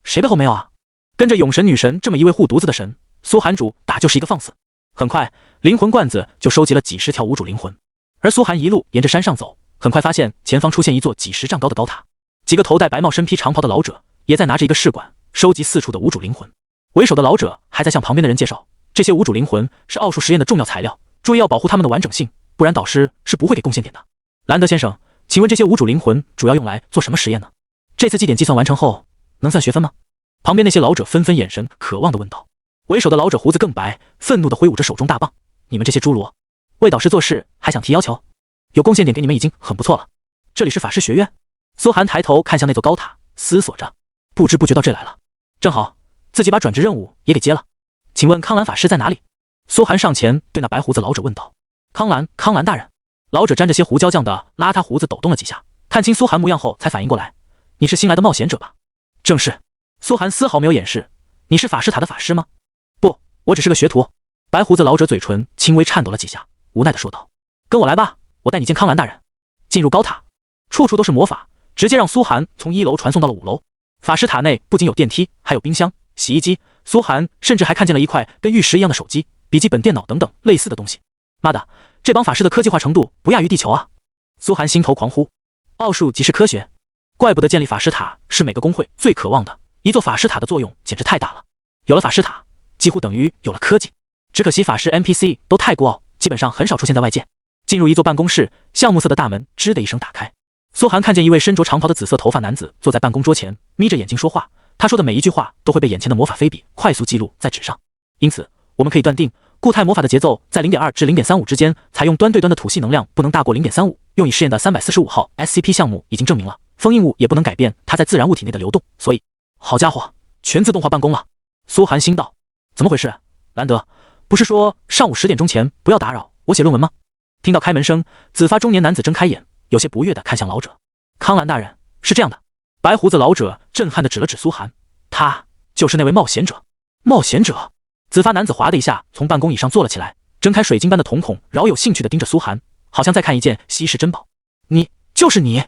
谁背后没有啊？跟着永神女神这么一位护犊子的神，苏寒主打就是一个放肆。很快灵魂罐子就收集了几十条无主灵魂，而苏寒一路沿着山上走，很快发现前方出现一座几十丈高的高塔，几个头戴白帽身披长袍的老者也在拿着一个试管收集四处的无主灵魂。为首的老者还在向旁边的人介绍，这些无主灵魂是奥数实验的重要材料，注意要保护它们的完整性，不然导师是不会给贡献点的。兰德先生，请问这些无主灵魂主要用来做什么实验呢？这次祭典计算完成后能算学分吗？旁边那些老者纷纷眼神渴望地问道。为首的老者胡子更白，愤怒地挥舞着手中大棒，你们这些侏罗，为导师做事还想提要求？有贡献点给你们已经很不错了。这里是法师学院。苏寒抬头看向那座高塔，思索着，不知不觉到这来了，正好自己把转职任务也给接了。请问康兰法师在哪里？苏寒上前对那白胡子老者问道。康兰大人。老者沾着些胡椒酱的邋遢胡子抖动了几下，看清苏寒模样后才反应过来，你是新来的冒险者吧？正是。苏寒丝毫没有掩饰，你是法师塔的法师吗？不，我只是个学徒。白胡子老者嘴唇轻微颤抖了几下，无奈地说道。跟我来吧，我带你见康兰大人。进入高塔，处处都是魔法，直接让苏寒从1楼传送到了5楼。法师塔内不仅有电梯，还有冰箱、洗衣机，苏寒甚至还看见了一块跟玉石一样的手机、笔记本电脑等等类似的东西。妈的，这帮法师的科技化程度不亚于地球啊！苏寒心头狂呼，奥数即是科学，怪不得建立法师塔是每个公会最渴望的，一座法师塔的作用简直太大了。有了法师塔，几乎等于有了科技。只可惜法师 NPC 都太孤傲，基本上很少出现在外界。进入一座办公室，橡木色的大门吱的一声打开。苏寒看见一位身着长袍的紫色头发男子坐在办公桌前，眯着眼睛说话。他说的每一句话都会被眼前的魔法飞笔快速记录在纸上，因此我们可以断定，固态魔法的节奏在 0.2 至 0.35 之间，采用端对端的吐系能量不能大过 0.35。用以试验的345号 SCP 项目已经证明了，封印物也不能改变它在自然物体内的流动，所以，好家伙，全自动化办公了。苏寒心道：“怎么回事？兰德，不是说上午10点钟前不要打扰我写论文吗？”听到开门声，紫发中年男子睁开眼，有些不悦地看向老者。康兰大人，是这样的。白胡子老者震撼地指了指苏寒，他就是那位冒险者。冒险者？紫发男子滑的一下从办公椅上坐了起来，睁开水晶般的瞳孔，饶有兴趣地盯着苏寒，好像在看一件稀世珍宝。就是你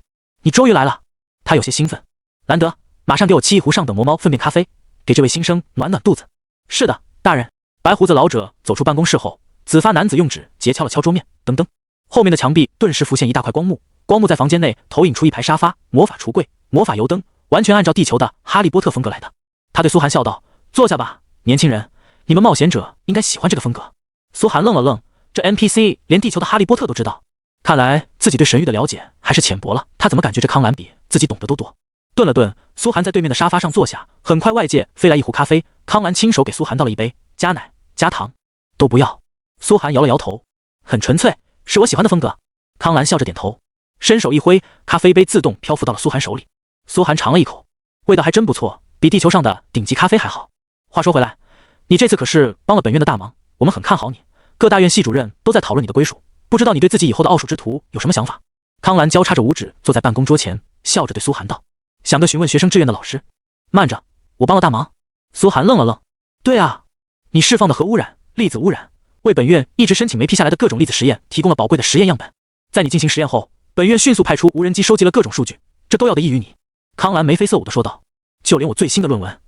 终于来了。他有些兴奋。兰德，马上给我沏一壶上等魔猫粪便咖啡，给这位新生暖暖肚子。是的，大人。白胡子老者走出办公室后，紫发男子用指节敲了敲桌面，噔噔，后面的墙壁顿时浮现一大块光幕，光幕在房间内投影出一排沙发、魔法橱柜、魔法油灯，完全按照地球的哈利波特风格来的。他对苏寒笑道：“坐下吧，年轻人，你们冒险者应该喜欢这个风格。”苏寒愣了愣，这 NPC 连地球的哈利波特都知道，看来自己对神域的了解还是浅薄了。他怎么感觉这康兰比自己懂得都多？顿了顿，苏寒在对面的沙发上坐下，很快外界飞来一壶咖啡，康兰亲手给苏寒倒了一杯，加奶加糖都不要。苏寒摇了摇头，很纯粹，是我喜欢的风格。康兰笑着点头，伸手一挥，咖啡杯自动漂浮到了苏寒手里。苏寒尝了一口，味道还真不错，比地球上的顶级咖啡还好。话说回来，你这次可是帮了本院的大忙，我们很看好你，各大院系主任都在讨论你的归属，不知道你对自己以后的奥数之途有什么想法？康兰交叉着五指坐在办公桌前，笑着对苏寒道：“想个询问学生志愿的老师。”慢着，我帮了大忙。苏寒愣了愣，对啊，你释放的核污染、粒子污染，为本院一直申请没批下来的各种粒子实验提供了宝贵的实验样本。在你进行实验后，本院迅速派出无人机收集了各种数据，这都要得益于你。康兰眉飞色舞地说道：“就连我最新的论文，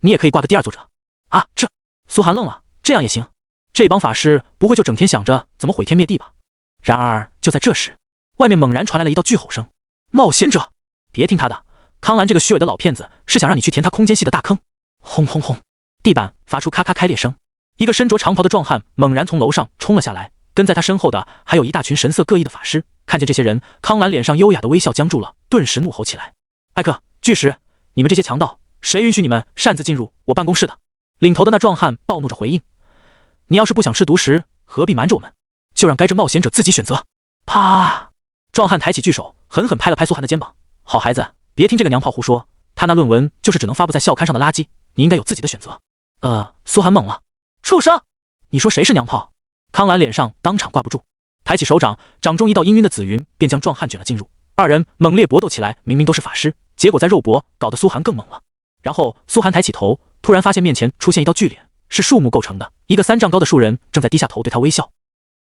你也可以挂个第二作者啊！”苏寒愣了，这样也行？这帮法师不会就整天想着怎么毁天灭地吧？然而就在这时，外面猛然传来了一道巨吼声：“冒险者！”别听他的，康兰这个虚伪的老骗子是想让你去填他空间系的大坑。轰轰轰，地板发出咔咔开裂声，一个身着长袍的壮汉猛然从楼上冲了下来，跟在他身后的还有一大群神色各异的法师。看见这些人，康兰脸上优雅的微笑僵住了，顿时怒吼起来：“艾克、巨石，你们这些强盗，谁允许你们擅自进入我办公室的？”领头的那壮汉暴怒着回应：“你要是不想吃独食，何必瞒着我们？就让该这冒险者自己选择。”啪！壮汉抬起巨手，狠狠拍了拍苏寒的肩膀：“好孩子，别听这个娘炮胡说，他那论文就是只能发布在校刊上的垃圾，你应该有自己的选择。”苏寒懵了：“畜生！你说谁是娘炮？”康兰脸上当场挂不住，抬起手掌，掌中一道氤氲的紫云便将壮汉卷了进入。二人猛烈搏斗起来，明明都是法师，结果在肉搏，搞得苏寒更猛了。然后苏寒抬起头，突然发现面前出现一道巨脸，是树木构成的，一个3丈高的树人正在低下头对他微笑。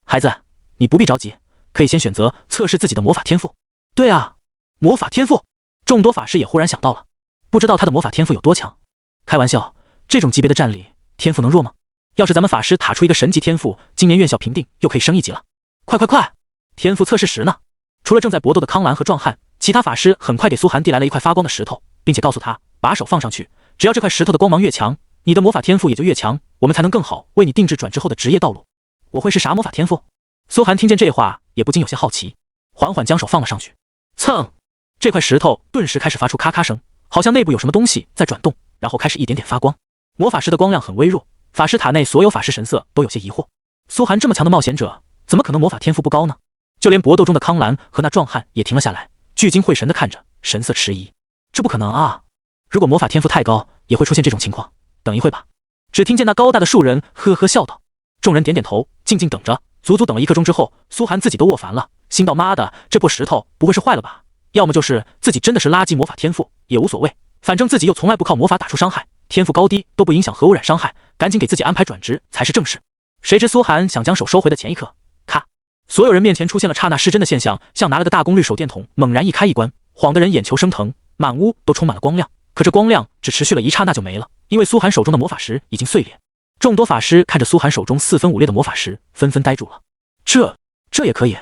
孩子，你不必着急，可以先选择测试自己的魔法天赋。对啊，魔法天赋！众多法师也忽然想到了，不知道他的魔法天赋有多强。开玩笑，这种级别的战力，天赋能弱吗？要是咱们法师塔出一个神级天赋，今年院校评定又可以升一级了。快！天赋测试时呢？除了正在搏斗的康兰和壮汉，其他法师很快给苏寒递来了一块发光的石头，并且告诉他把手放上去，只要这块石头的光芒越强，你的魔法天赋也就越强，我们才能更好为你定制转职后的职业道路。我会是啥魔法天赋？苏寒听见这话也不禁有些好奇，缓缓将手放了上去。蹭！这块石头顿时开始发出咔咔声，好像内部有什么东西在转动，然后开始一点点发光。魔法师的光亮很微弱，法师塔内所有法师神色都有些疑惑，苏寒这么强的冒险者，怎么可能魔法天赋不高呢？就连搏斗中的康兰和那壮汉也停了下来，聚精会神地看着，神色迟疑。这不可能啊！如果魔法天赋太高，也会出现这种情况。等一会吧。只听见那高大的树人呵呵笑道。众人点点头，静静等着。足足等了1刻钟之后，苏寒自己都卧烦了，心道妈的，这破石头不会是坏了吧？要么就是自己真的是垃圾魔法天赋，也无所谓，反正自己又从来不靠魔法打出伤害，天赋高低都不影响核污染伤害，赶紧给自己安排转职才是正事。谁知苏寒想将手收回的前一刻，咔！所有人面前出现了刹那失真的现象，像拿了个大功率手电筒猛然一开一关，晃得人眼球生疼，满屋都充满了光亮。可这光亮只持续了一刹那就没了，因为苏寒手中的魔法石已经碎裂。众多法师看着苏寒手中4分5裂的魔法石，纷纷呆住了。这也可以？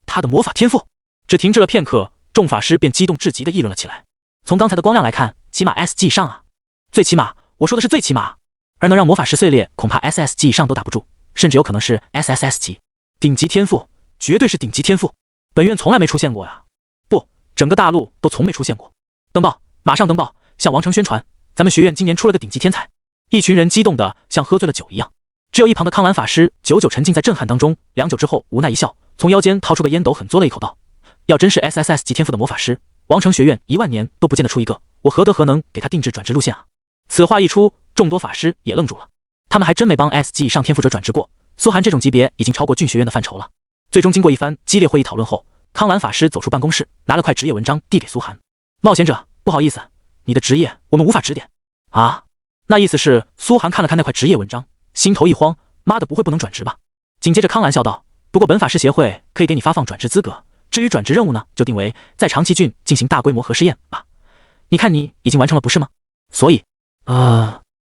他的魔法天赋？只停滞了片刻，众法师便激动至极地议论了起来。从刚才的光亮来看，起码 S 级以上啊！最起码，我说的是最起码。而能让魔法石碎裂，恐怕 SS 级以上都打不住，甚至有可能是 SSS 级。顶级天赋，绝对是顶级天赋，本院从来没出现过呀！不，整个大陆都从没出现过。登报，马上登报，向王城宣传，咱们学院今年出了个顶级天才。一群人激动的像喝醉了酒一样。只有一旁的康兰法师久久沉浸在震撼当中，良久之后无奈一笑，从腰间掏出个烟斗，狠嘬了一口道：“要真是 SSS 级天赋的魔法师，王城学院1万年都不见得出一个，我何德何能给他定制转职路线啊？”此话一出，众多法师也愣住了，他们还真没帮 S 级以上天赋者转职过，苏寒这种级别已经超过郡学院的范畴了。最终经过一番激烈会议讨论后，康兰法师走出办公室，拿了块职业文章递给苏寒：“冒险者，不好意思，你的职业我们无法指点。”啊，那意思是苏寒看了看那块职业文章，心头一慌，妈的，不会不能转职吧？紧接着康兰笑道：“不过本法师协会可以给你发放转职资格，至于转职任务呢，就定为在长崎郡进行大规模核试验吧。你看你已经完成了不是吗？所以，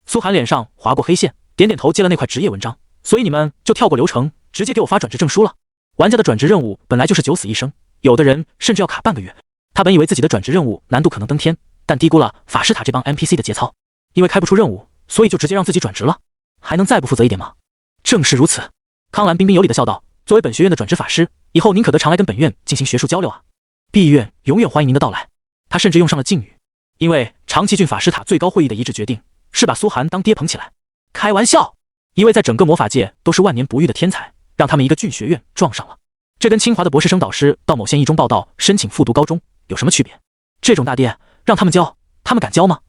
苏寒脸上划过黑线，点点头接了那块职业文章。所以你们就跳过流程，直接给我发转职证书了。玩家的转职任务本来就是九死一生，有的人甚至要卡半个月。他本以为自己的转职任务难度可能登天，但低估了法师塔这帮 NPC 的节操，因为开不出任务，所以就直接让自己转职了，还能再不负责一点吗？正是如此。康兰彬彬有礼的笑道：“作为本学院的转职法师，以后您可得常来跟本院进行学术交流啊！B院永远欢迎您的到来。”他甚至用上了敬语，因为长崎郡法师塔最高会议的一致决定是把苏寒当爹捧起来。开玩笑，一位在整个魔法界都是万年不遇的天才，让他们一个郡学院撞上了，这跟清华的博士生导师到某县一中报道申请复读高中有什么区别？这种大爹让他们教，他们敢教吗？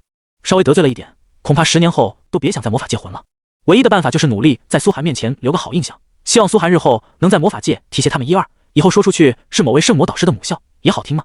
稍微得罪了一点，恐怕10年后都别想在魔法界混了。唯一的办法就是努力在苏寒面前留个好印象，希望苏寒日后能在魔法界提携他们1、2，以后说出去是某位圣魔导师的母校，也好听吗？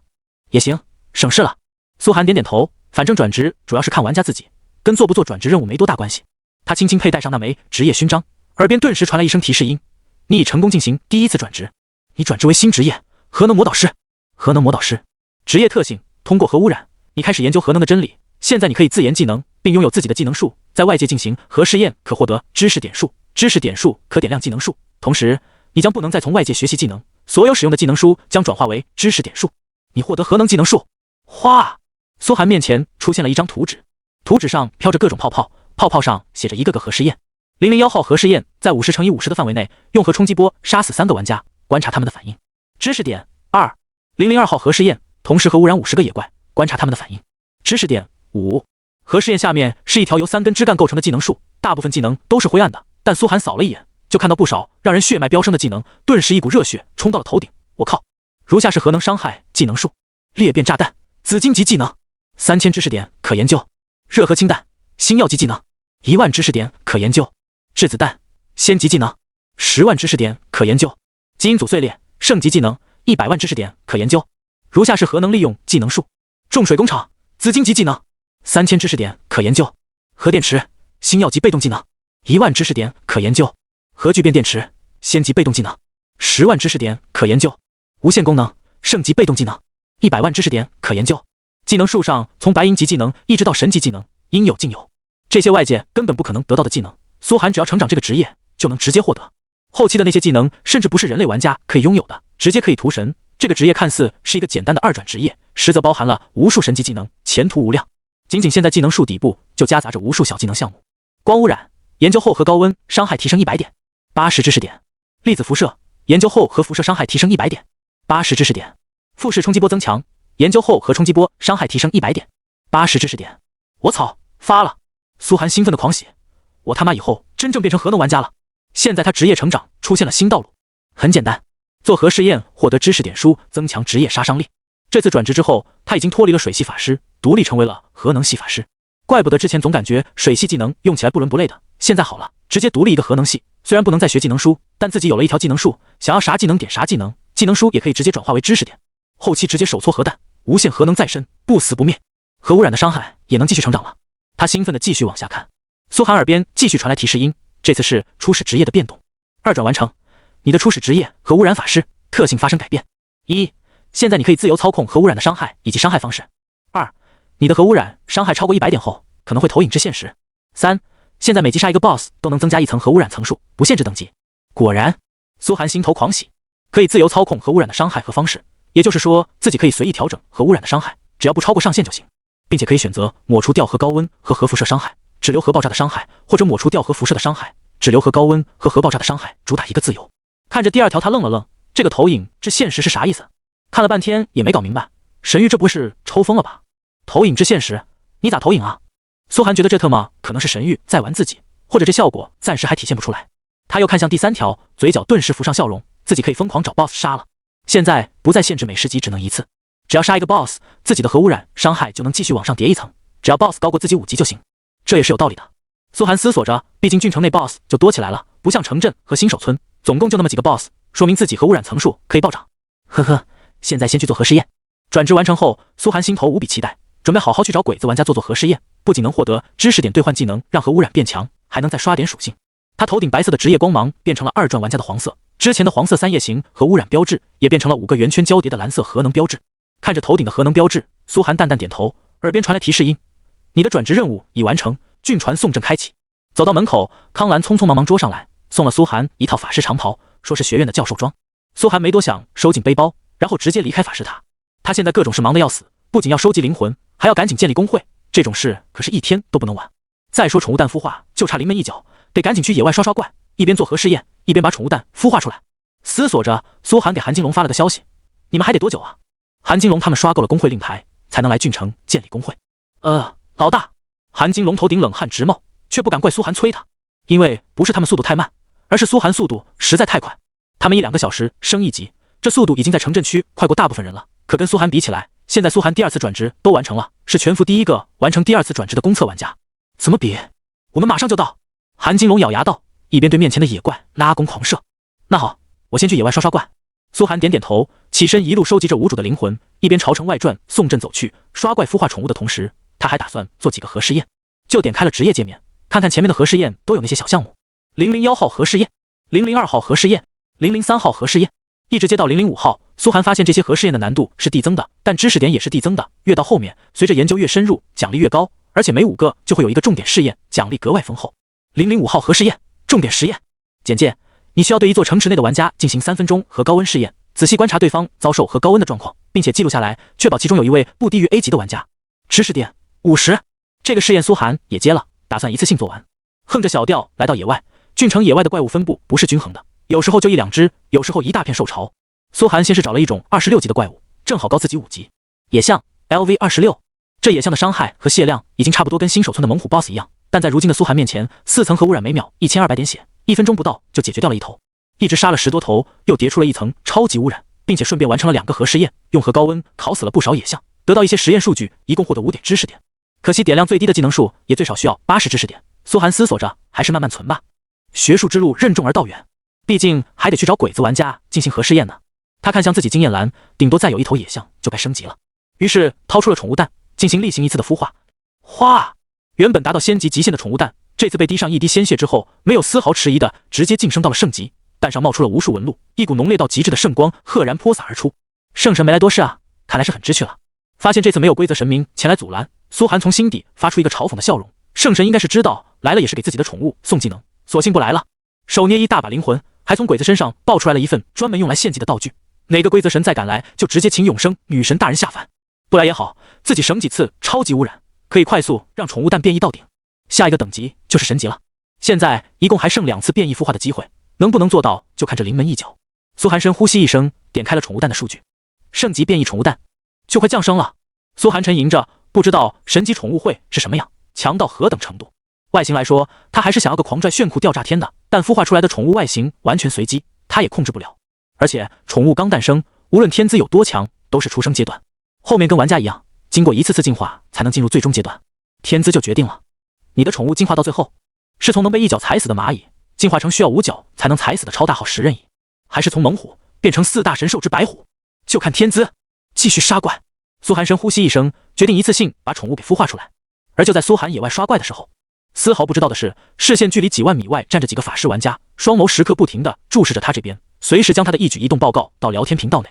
也行，省事了。苏寒点点头，反正转职主要是看玩家自己，跟做不做转职任务没多大关系。他轻轻佩戴上那枚职业勋章，耳边顿时传来一声提示音：“你已成功进行第1次转职，你转职为新职业核能魔导师。”核能魔导师职业特性：通过核污染，你开始研究核能的真理。现在你可以自研技能，并拥有自己的技能树，在外界进行核试验可获得知识点数，知识点数可点亮技能树。同时，你将不能再从外界学习技能，所有使用的技能书将转化为知识点数。你获得核能技能树。哗！苏寒面前出现了一张图纸，图纸上飘着各种泡泡，泡泡上写着一个个核试验。001号核试验在50×50的范围内，用核冲击波杀死3个玩家，观察他们的反应。知识点2。002号核试验，同时核污染50个野怪，观察他们的反应。知识点5。核试验下面是一条由3根枝干构成的技能树，大部分技能都是灰暗的，但苏寒扫了一眼，就看到不少让人血脉飙升的技能，顿时一股热血冲到了头顶。我靠！如下是核能伤害技能树：裂变炸弹，紫金级技能，3000知识点可研究；热核氢弹，星耀级技能，1万知识点可研究；质子弹，仙级技能，10万知识点可研究；基因组碎裂，圣级技能，100万知识点可研究。如下是核能利用技能树：重水工厂，紫金级技能，3000知识点可研究；核电池，星耀级被动技能，1万知识点可研究；核聚变电池，仙级被动技能，10万知识点可研究；无限功能，圣级被动技能，100万知识点可研究。技能树上从白银级技能一直到神级技能，应有尽有。这些外界根本不可能得到的技能，苏寒只要成长这个职业就能直接获得。后期的那些技能甚至不是人类玩家可以拥有的，直接可以屠神。这个职业看似是一个简单的2转职业，实则包含了无数神级技能，前途无量。仅仅现在技能树底部就夹杂着无数小技能项目。光污染，研究后核高温伤害提升100点，80知识点；粒子辐射，研究后核辐射伤害提升100点，80知识点；复式冲击波增强，研究后核冲击波伤害提升100点，80知识点。我操，发了！苏寒兴奋的狂喜，我他妈以后真正变成核能玩家了。现在他职业成长出现了新道路。很简单，做核试验获得知识点书，增强职业杀伤力。这次转职之后，他已经脱离了水系法师，独立成为了核能系法师。怪不得之前总感觉水系技能用起来不伦不类的，现在好了，直接独立一个核能系。虽然不能再学技能书，但自己有了一条技能树，想要啥技能点啥技能，技能书也可以直接转化为知识点。后期直接手搓核弹，无限核能再生，不死不灭。核污染的伤害也能继续成长了。他兴奋地继续往下看，苏寒耳边继续传来提示音，这次是初始职业的变动。2转完成，你的初始职业核污染法师特性发生改变。1，现在你可以自由操控核污染的伤害以及伤害方式。2，你的核污染伤害超过100点后，可能会投影至现实。3，现在每击杀一个 BOSS 都能增加1层核污染层数，不限制等级。果然，苏寒心头狂喜，可以自由操控核污染的伤害和方式，也就是说自己可以随意调整核污染的伤害，只要不超过上限就行，并且可以选择抹除掉核高温和核辐射伤害，只留核爆炸的伤害，或者抹除掉核辐射的伤害，只留核高温和核爆炸的伤害，主打一个自由。看着第2条，他愣了愣，这个投影至现实是啥意思？看了半天也没搞明白，神域这不是抽风了吧？投影至现实，你咋投影啊？苏寒觉得这特么可能是神域在玩自己，或者这效果暂时还体现不出来。他又看向第3条，嘴角顿时浮上笑容，自己可以疯狂找 BOSS 杀了。现在不再限制每10级只能1次，只要杀一个 BOSS， 自己的核污染伤害就能继续往上叠一层，只要 BOSS 高过自己5级就行。这也是有道理的。苏寒思索着，毕竟郡城内 BOSS 就多起来了，不像城镇和新手村，总共就那么几个 BOSS， 说明自己核污染层数可以暴涨。呵呵，现在先去做核试验。转职完成后，苏寒心头无比期待，准备好好去找鬼子玩家做核试验，不仅能获得知识点兑换技能，让核污染变强，还能再刷点属性。他头顶白色的职业光芒变成了2转玩家的黄色，之前的黄色3叶形核污染标志也变成了5个圆圈交叠的蓝色核能标志。看着头顶的核能标志，苏寒淡淡点头，耳边传来提示音：你的转职任务已完成，郡传送阵开启。走到门口，康兰匆匆忙忙捉上来，送了苏寒一套法师长袍，说是学院的教授装。苏寒没多想，收进背包，然后直接离开法师塔。他现在各种事忙得要死，不仅要收集灵魂，还要赶紧建立工会，这种事可是一天都不能晚。再说宠物蛋孵化，就差临门一脚，得赶紧去野外刷怪，一边做核试验，一边把宠物蛋孵化出来。思索着，苏寒给韩金龙发了个消息：你们还得多久啊？韩金龙他们刷够了工会令牌，才能来郡城建立工会。老大。韩金龙头顶冷汗直冒，却不敢怪苏寒催他，因为不是他们速度太慢，而是苏寒速度实在太快。他们1-2个小时升1级，这速度已经在城镇区快过大部分人了。可跟苏寒比起来，现在苏寒第2次转职都完成了，是全服第1个完成第2次转职的公测玩家。怎么比？我们马上就到。韩金龙咬牙道，一边对面前的野怪拉弓狂射。那好，我先去野外刷怪。苏寒点点头，起身一路收集着无主的灵魂，一边朝城外传送阵走去。刷怪孵化宠物的同时，他还打算做几个核试验，就点开了职业界面，看看前面的核试验都有那些小项目。001号核试验，002号核试验，003号核试验，一直接到005号。苏寒发现这些核试验的难度是递增的，但知识点也是递增的，越到后面，随着研究越深入，奖励越高，而且每5个就会有一个重点试验，奖励格外丰厚。005号核试验，重点实验。简介：你需要对一座城池内的玩家进行3分钟核高温试验，仔细观察对方遭受核高温的状况，并且记录下来，确保其中有一位不低于 A 级的玩家。知识点50。这个试验苏寒也接了，打算一次性做完。哼着小调来到野外，郡城野外的怪物分布不是均衡的，有时候就1-2只，有时候一大片受潮。苏寒先是找了一种26级的怪物，正好高自己5级。野象 LV26， 这野象的伤害和血量已经差不多跟新手村的猛虎 BOSS 一样，但在如今的苏寒面前，4层核污染每秒1200点血，1分钟不到就解决掉了一头。一直杀了10多头，又叠出了1层超级污染，并且顺便完成了2个核试验，用核高温烤死了不少野象，得到一些实验数据，一共获得5点知识点。可惜点量最低的技能数也最少需要80知识点。苏寒思索着，还是慢慢存吧。学术之路任重而道远，毕竟还得去找鬼子玩家进行核试验呢。他看向自己经验栏，顶多再有1头野象就该升级了。于是掏出了宠物蛋，进行例行1次的孵化。哗！原本达到仙级极限的宠物蛋，这次被滴上1滴鲜血之后，没有丝毫迟疑的直接晋升到了圣级。蛋上冒出了无数纹路，一股浓烈到极致的圣光赫然泼洒而出。圣神没来多事啊，看来是很知趣了。发现这次没有规则神明前来阻拦，苏寒从心底发出一个嘲讽的笑容。圣神应该是知道来了也是给自己的宠物送技能，索性不来了。手捏一大把灵魂，还从鬼子身上爆出来了一份专门用来献祭的道具。哪个规则神再敢来，就直接请永生女神大人下凡。不来也好，自己省几次超级污染，可以快速让宠物蛋变异到顶。下一个等级就是神级了。现在一共还剩2次变异孵化的机会，能不能做到就看这临门一脚。苏寒深呼吸一声，点开了宠物蛋的数据。圣级变异宠物蛋就快降生了。苏寒沉吟着，不知道神级宠物会是什么样，强到何等程度。外形来说，他还是想要个狂拽炫酷吊炸天的，但孵化出来的宠物外形完全随机，他也控制不了。而且宠物刚诞生，无论天资有多强，都是出生阶段，后面跟玩家一样，经过一次次进化才能进入最终阶段，天资就决定了你的宠物进化到最后，是从能被一脚踩死的蚂蚁进化成需要5脚才能踩死的超大号食人蚁，还是从猛虎变成4大神兽之白虎，就看天资。继续杀怪。苏寒深呼吸一声，决定一次性把宠物给孵化出来。而就在苏寒野外刷怪的时候，丝毫不知道的是，视线距离几万米外站着几个法师玩家，双眸时刻不停地注视着他这边，随时将他的一举一动报告到聊天频道内。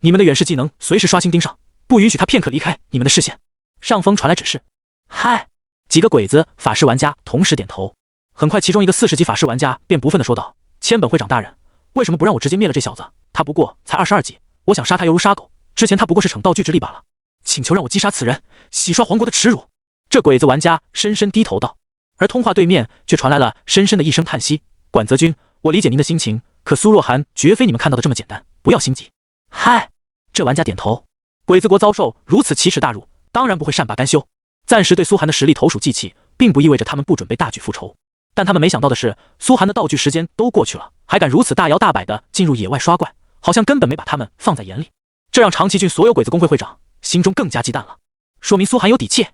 你们的远视技能随时刷新盯上，不允许他片刻离开你们的视线。上风传来指示。嗨！几个鬼子法师玩家同时点头。很快其中一个40级法师玩家便不忿地说道：千本会长大人，为什么不让我直接灭了这小子？他不过才22级，我想杀他犹如杀狗，之前他不过是逞道具之力罢了，请求让我击杀此人，洗刷皇国的耻辱。这鬼子玩家深深低头道。而通话对面却传来了深深的一声叹息。管泽君，我理解您的心情，可苏若涵绝非你们看到的这么简单，不要心急。嗨！这玩家点头。鬼子国遭受如此奇耻大辱，当然不会善罢甘休。暂时对苏寒的实力投鼠忌器，并不意味着他们不准备大举复仇。但他们没想到的是，苏寒的道具时间都过去了，还敢如此大摇大摆地进入野外刷怪，好像根本没把他们放在眼里。这让长崎郡所有鬼子公会会长心中更加忌惮了，说明苏寒有底气。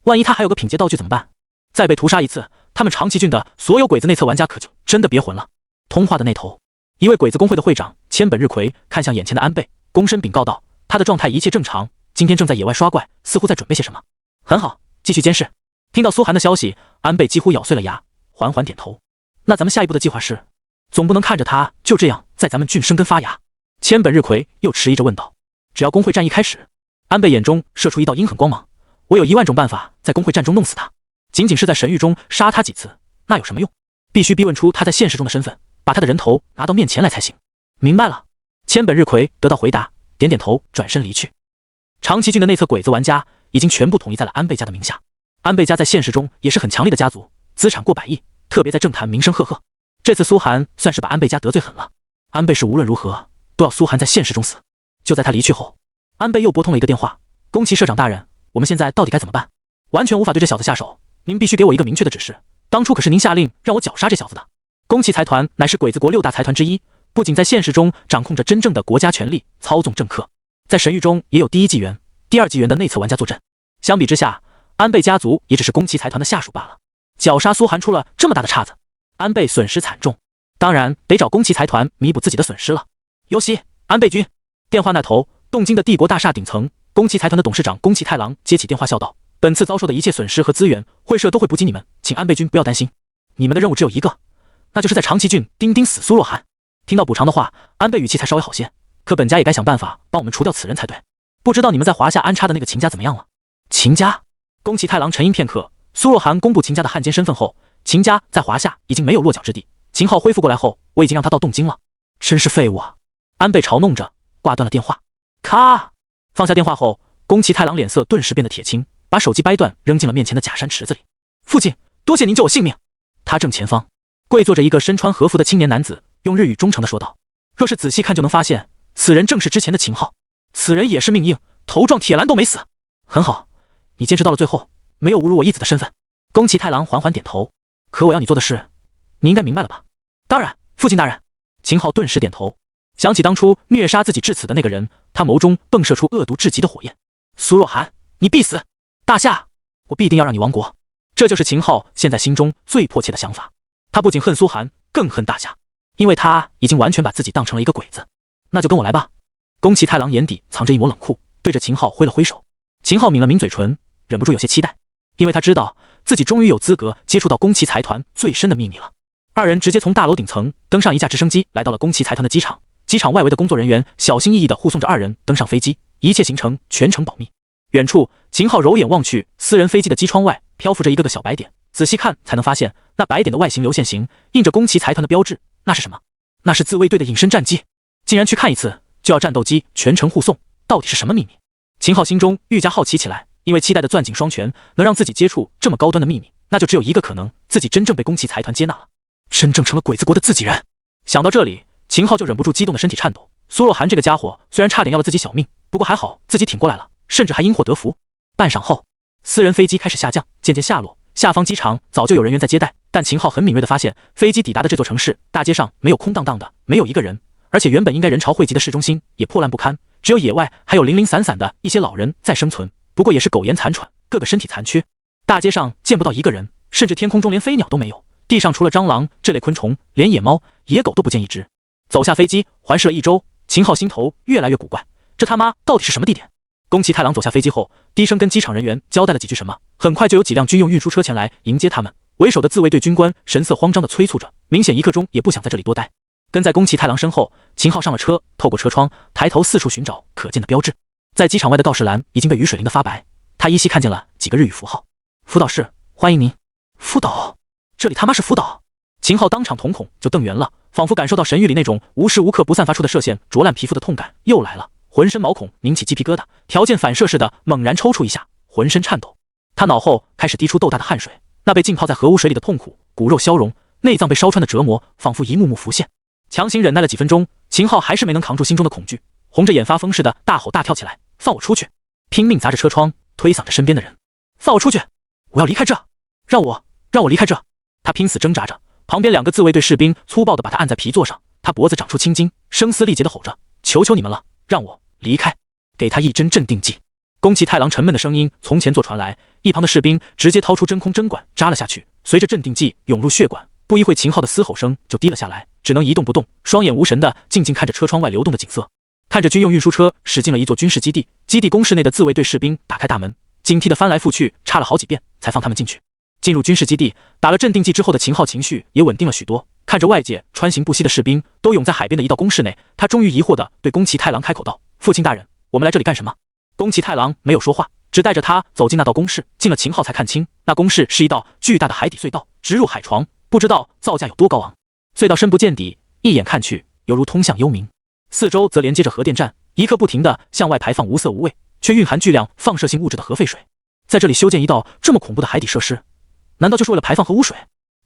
万一他还有个品阶道具怎么办？再被屠杀一次，他们长崎郡的所有鬼子内测玩家可就真的别魂了。通话的那头，一位鬼子公会的会长千本日葵看向眼前的安倍，躬身禀告道：“他的状态一切正常，今天正在野外刷怪，似乎在准备些什么。”很好，继续监视。听到苏寒的消息，安倍几乎咬碎了牙，缓缓点头。那咱们下一步的计划是？总不能看着他就这样在咱们郡生根发芽。千本日葵又迟疑着问道。只要工会战一开始，安倍眼中射出一道阴狠光芒。我有10000种办法在工会战中弄死他，仅仅是在神域中杀他几次，那有什么用？必须逼问出他在现实中的身份，把他的人头拿到面前来才行。明白了。千本日葵得到回答，点点头，转身离去。长崎郡的内测鬼子玩家已经全部统一在了安倍家的名下。安倍家在现实中也是很强力的家族，资产过100亿，特别在政坛名声赫赫。这次苏寒算是把安倍家得罪狠了，安倍是无论如何都要苏寒在现实中死。就在他离去后，安倍又拨通了一个电话：“宫崎社长大人，我们现在到底该怎么办？完全无法对这小子下手，您必须给我一个明确的指示。当初可是您下令让我绞杀这小子的。宫崎财团乃是鬼子国6大财团之一，不仅在现实中掌控着真正的国家权力，操纵政客，在神域中也有第1纪元、第2纪元的内测玩家坐镇。相比之下，安倍家族也只是宫崎财团的下属罢了。绞杀苏寒出了这么大的岔子，安倍损失惨重，当然得找宫崎财团弥补自己的损失了。尤其安倍君。”电话那头，东京的帝国大厦顶层，宫崎财团的董事长宫崎太郎接起电话笑道：“本次遭受的一切损失和资源，会社都会补给你们，请安倍君不要担心。你们的任务只有一个，那就是在长崎郡钉钉死苏若涵。”听到补偿的话，安倍语气才稍微好些。可本家也该想办法帮我们除掉此人才对。不知道你们在华夏安插的那个秦家怎么样了？秦家？宫崎太郎沉吟片刻。苏若涵公布秦家的汉奸身份后，秦家在华夏已经没有落脚之地。秦昊恢复过来后，我已经让他到东京了。真是废物啊！安倍嘲弄着挂断了电话。咔！放下电话后，宫崎太郎脸色顿时变得铁青，把手机掰断，扔进了面前的假山池子里。父亲，多谢您救我性命。他正前方跪坐着一个身穿和服的青年男子，用日语忠诚地说道：“若是仔细看，就能发现，此人正是之前的秦昊。此人也是命硬，头撞铁栏都没死。很好，你坚持到了最后，没有侮辱我义子的身份。”宫崎太郎缓缓点头。可我要你做的事，你应该明白了吧？当然，父亲大人。秦昊顿时点头。想起当初虐杀自己至此的那个人，他眸中迸射出恶毒至极的火焰。苏若涵，你必死！大夏，我必定要让你亡国。这就是秦昊现在心中最迫切的想法。他不仅恨苏寒，更恨大夏，因为他已经完全把自己当成了一个鬼子。那就跟我来吧。宫崎太郎眼底藏着一抹冷酷，对着秦昊挥了挥手。秦昊抿了抿嘴唇，忍不住有些期待，因为他知道自己终于有资格接触到宫崎财团最深的秘密了。二人直接从大楼顶层登上一架直升机，来到了宫崎财团的机场。机场外围的工作人员小心翼翼地护送着二人登上飞机，一切行程全程保密。远处，秦昊揉眼望去，私人飞机的机窗外漂浮着一个个小白点，仔细看才能发现，那白点的外形流线型印着宫崎财团的标志。那是什么？那是自卫队的隐身战机。竟然去看一次就要战斗机全程护送，到底是什么秘密？秦昊心中愈加好奇起来，因为期待的攥紧双拳能让自己接触这么高端的秘密，那就只有一个可能，自己真正被宫崎财团接纳了，真正成了鬼子国的自己人。想到这里，秦昊就忍不住激动的身体颤抖。苏若涵这个家伙虽然差点要了自己小命，不过还好自己挺过来了，甚至还因祸得福。半晌后，私人飞机开始下降，渐渐下落。下方机场早就有人员在接待，但秦昊很敏锐地发现，飞机抵达的这座城市大街上没有空荡荡的，没有一个人，而且原本应该人潮汇集的市中心也破烂不堪，只有野外还有零零散散的一些老人在生存，不过也是苟延残喘，个个身体残缺。大街上见不到一个人，甚至天空中连飞鸟都没有，地上除了蟑螂这类昆虫，连野猫、野狗都不见一只。走下飞机，环视了一周，秦昊心头越来越古怪，这他妈到底是什么地点？宫崎太郎走下飞机后，低声跟机场人员交代了几句什么，很快就有几辆军用运输车前来迎接他们。为首的自卫队军官神色慌张地催促着，明显一刻钟也不想在这里多待。跟在宫崎太郎身后，秦昊上了车，透过车窗抬头四处寻找可见的标志。在机场外的告示栏已经被雨水淋得发白，他依稀看见了几个日语符号。福岛市，欢迎您。福岛？这里他妈是福岛？秦昊当场瞳孔就瞪圆了，仿佛感受到神域里那种无时无刻不散发出的射线灼烂皮肤的痛感又来了，浑身毛孔拧起鸡皮疙瘩，条件反射似的猛然抽搐一下，浑身颤抖。他脑后开始滴出豆大的汗水，那被浸泡在核污水里的痛苦，骨肉消融，内脏被烧穿的折磨，仿佛一幕幕浮现。强行忍耐了几分钟，秦昊还是没能扛住心中的恐惧，红着眼发疯似的大吼大跳起来：“放我出去！”拼命砸着车窗，推搡着身边的人：“放我出去！我要离开这！让我离开这！”他拼死挣扎着，旁边2个自卫队士兵粗暴地把他按在皮座上，他脖子长出青筋，声嘶力竭地吼着：“求求你们了，让我离开，给他一针镇定剂。”宫崎太郎沉闷的声音从前座传来，一旁的士兵直接掏出真空针管扎了下去，随着镇定剂涌入血管，不一会秦昊的嘶吼声就低了下来，只能一动不动，双眼无神地静静看着车窗外流动的景色。看着军用运输车驶进了一座军事基地，基地工事内的自卫队士兵打开大门，警惕地翻来覆去插了好几遍才放他们进去。进入军事基地，打了镇定剂之后的秦昊情绪也稳定了许多，看着外界穿行不息的士兵都涌在海边的一道工事内，他终于疑惑地对宫崎太郎开口道：“父亲大人，我们来这里干什么？”宫崎太郎没有说话，只带着他走进那道工事。进了秦昊才看清，那工事是一道巨大的海底隧道，直入海床，不知道造价有多高昂。隧道深不见底，一眼看去犹如通向幽冥，四周则连接着核电站，一刻不停地向外排放无色无味却蕴含巨量放射性物质的核废水。在这里修建一道这么恐怖的海底设施，难道就是为了排放核污水？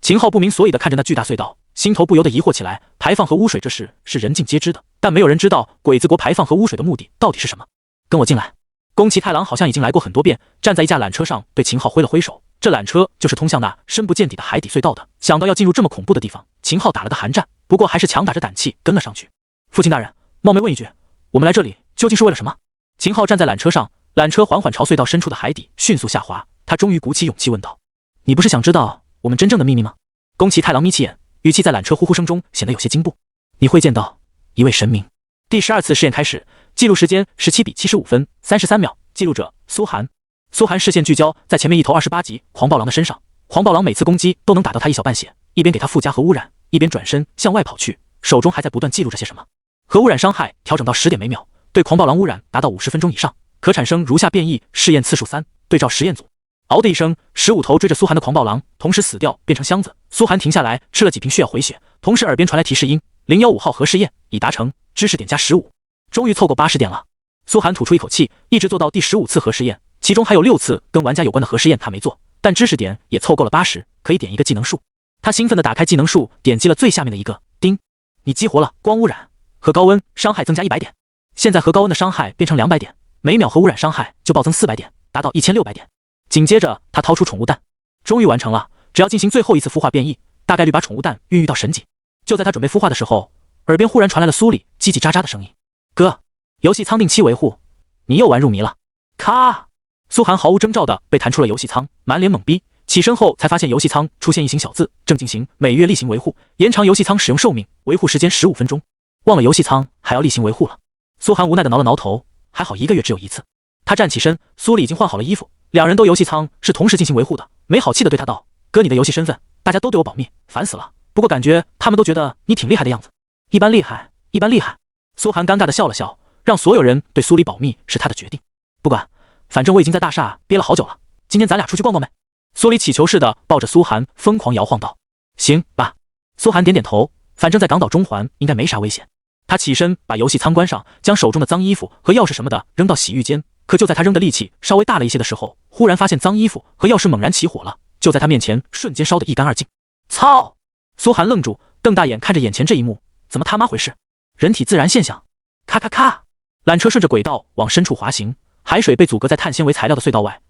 秦昊不明所以地看着那巨大隧道，心头不由得疑惑起来。排放核污水这事是人尽皆知的，但没有人知道鬼子国排放核污水的目的到底是什么。跟我进来。宫崎太郎好像已经来过很多遍，站在一架缆车上对秦昊挥了挥手，这缆车就是通向那深不见底的海底隧道的。想到要进入这么恐怖的地方，秦昊打了个寒战，不过还是强打着胆气跟了上去。父亲大人，冒昧问一句，我们来这里究竟是为了什么？秦昊站在缆车上，缆车缓缓朝隧道深处的海底迅速下滑，他终于鼓起勇气问道：“你不是想知道我们真正的秘密吗？”宫崎太郎眯起眼，语气在缆车呼呼声中显得有些惊怖：“你会见到一位神明。”第12次试验开始，记录时间17:75分33秒，记录者苏寒。苏寒视线聚焦在前面一头28级狂暴狼的身上，狂暴狼每次攻击都能打到他一小半血，一边给他附加核污染，一边转身向外跑去，手中还在不断记录着些什么。核污染伤害调整到10点每秒，对狂暴狼污染达到50分钟以上，可产生如下变异。试验次数3，对照实验组。嗷的一声，15头追着苏寒的狂暴狼同时死掉，变成箱子。苏寒停下来吃了几瓶血药回血，同时耳边传来提示音：015号核试验已达成，知识点加15，终于凑够80点了。苏寒吐出一口气，一直做到第15次核试验，其中还有6次跟玩家有关的核试验他没做，但知识点也凑够了80，可以点一个技能树。他兴奋地打开技能树，点击了最下面的一个，叮，你激活了光污染，核高温伤害增加100点，现在核高温的伤害变成200点，每秒核污染伤害就暴增400点，达到1600点。紧接着他掏出宠物蛋，终于完成了，只要进行最后一次孵化变异，大概率把宠物蛋孕育到神级。就在他准备孵化的时候，耳边忽然传来了苏里叽叽喳喳的声音：“哥，游戏舱定期维护，你又玩入迷了。”咔！苏寒毫无征兆地被弹出了游戏舱，满脸懵逼。起身后才发现游戏舱出现一行小字，正进行每月例行维护，延长游戏舱使用寿命，维护时间15分钟。忘了游戏舱还要例行维护了。苏寒无奈地挠了挠头，还好1个月只有1次。他站起身，苏里已经换好了衣服，两人都游戏舱是同时进行维护的，没好气地对他道：“哥，你的游戏身份大家都对我保密，烦死了。不过感觉他们都觉得你挺厉害的样子。”一般厉害，一般厉害。苏寒尴尬地笑了笑，让所有人对苏里保密是他的决定。不管，反正我已经在大厦憋了好久了，今天咱俩出去逛逛呗。苏里乞求似的抱着苏寒疯狂摇晃道：“行吧。”苏寒点点头，反正在港岛中环应该没啥危险。他起身把游戏舱关上，将手中的脏衣服和钥匙什么的扔到洗浴间。可就在他扔的力气稍微大了一些的时候，忽然发现脏衣服和钥匙猛然起火了，就在他面前瞬间烧得一干二净。操！苏寒愣住，瞪大眼看着眼前这一幕，怎么他妈回事？人体自然现象。咔咔咔，缆车顺着轨道往深处滑行，海水被阻隔在碳纤维材料的隧道外，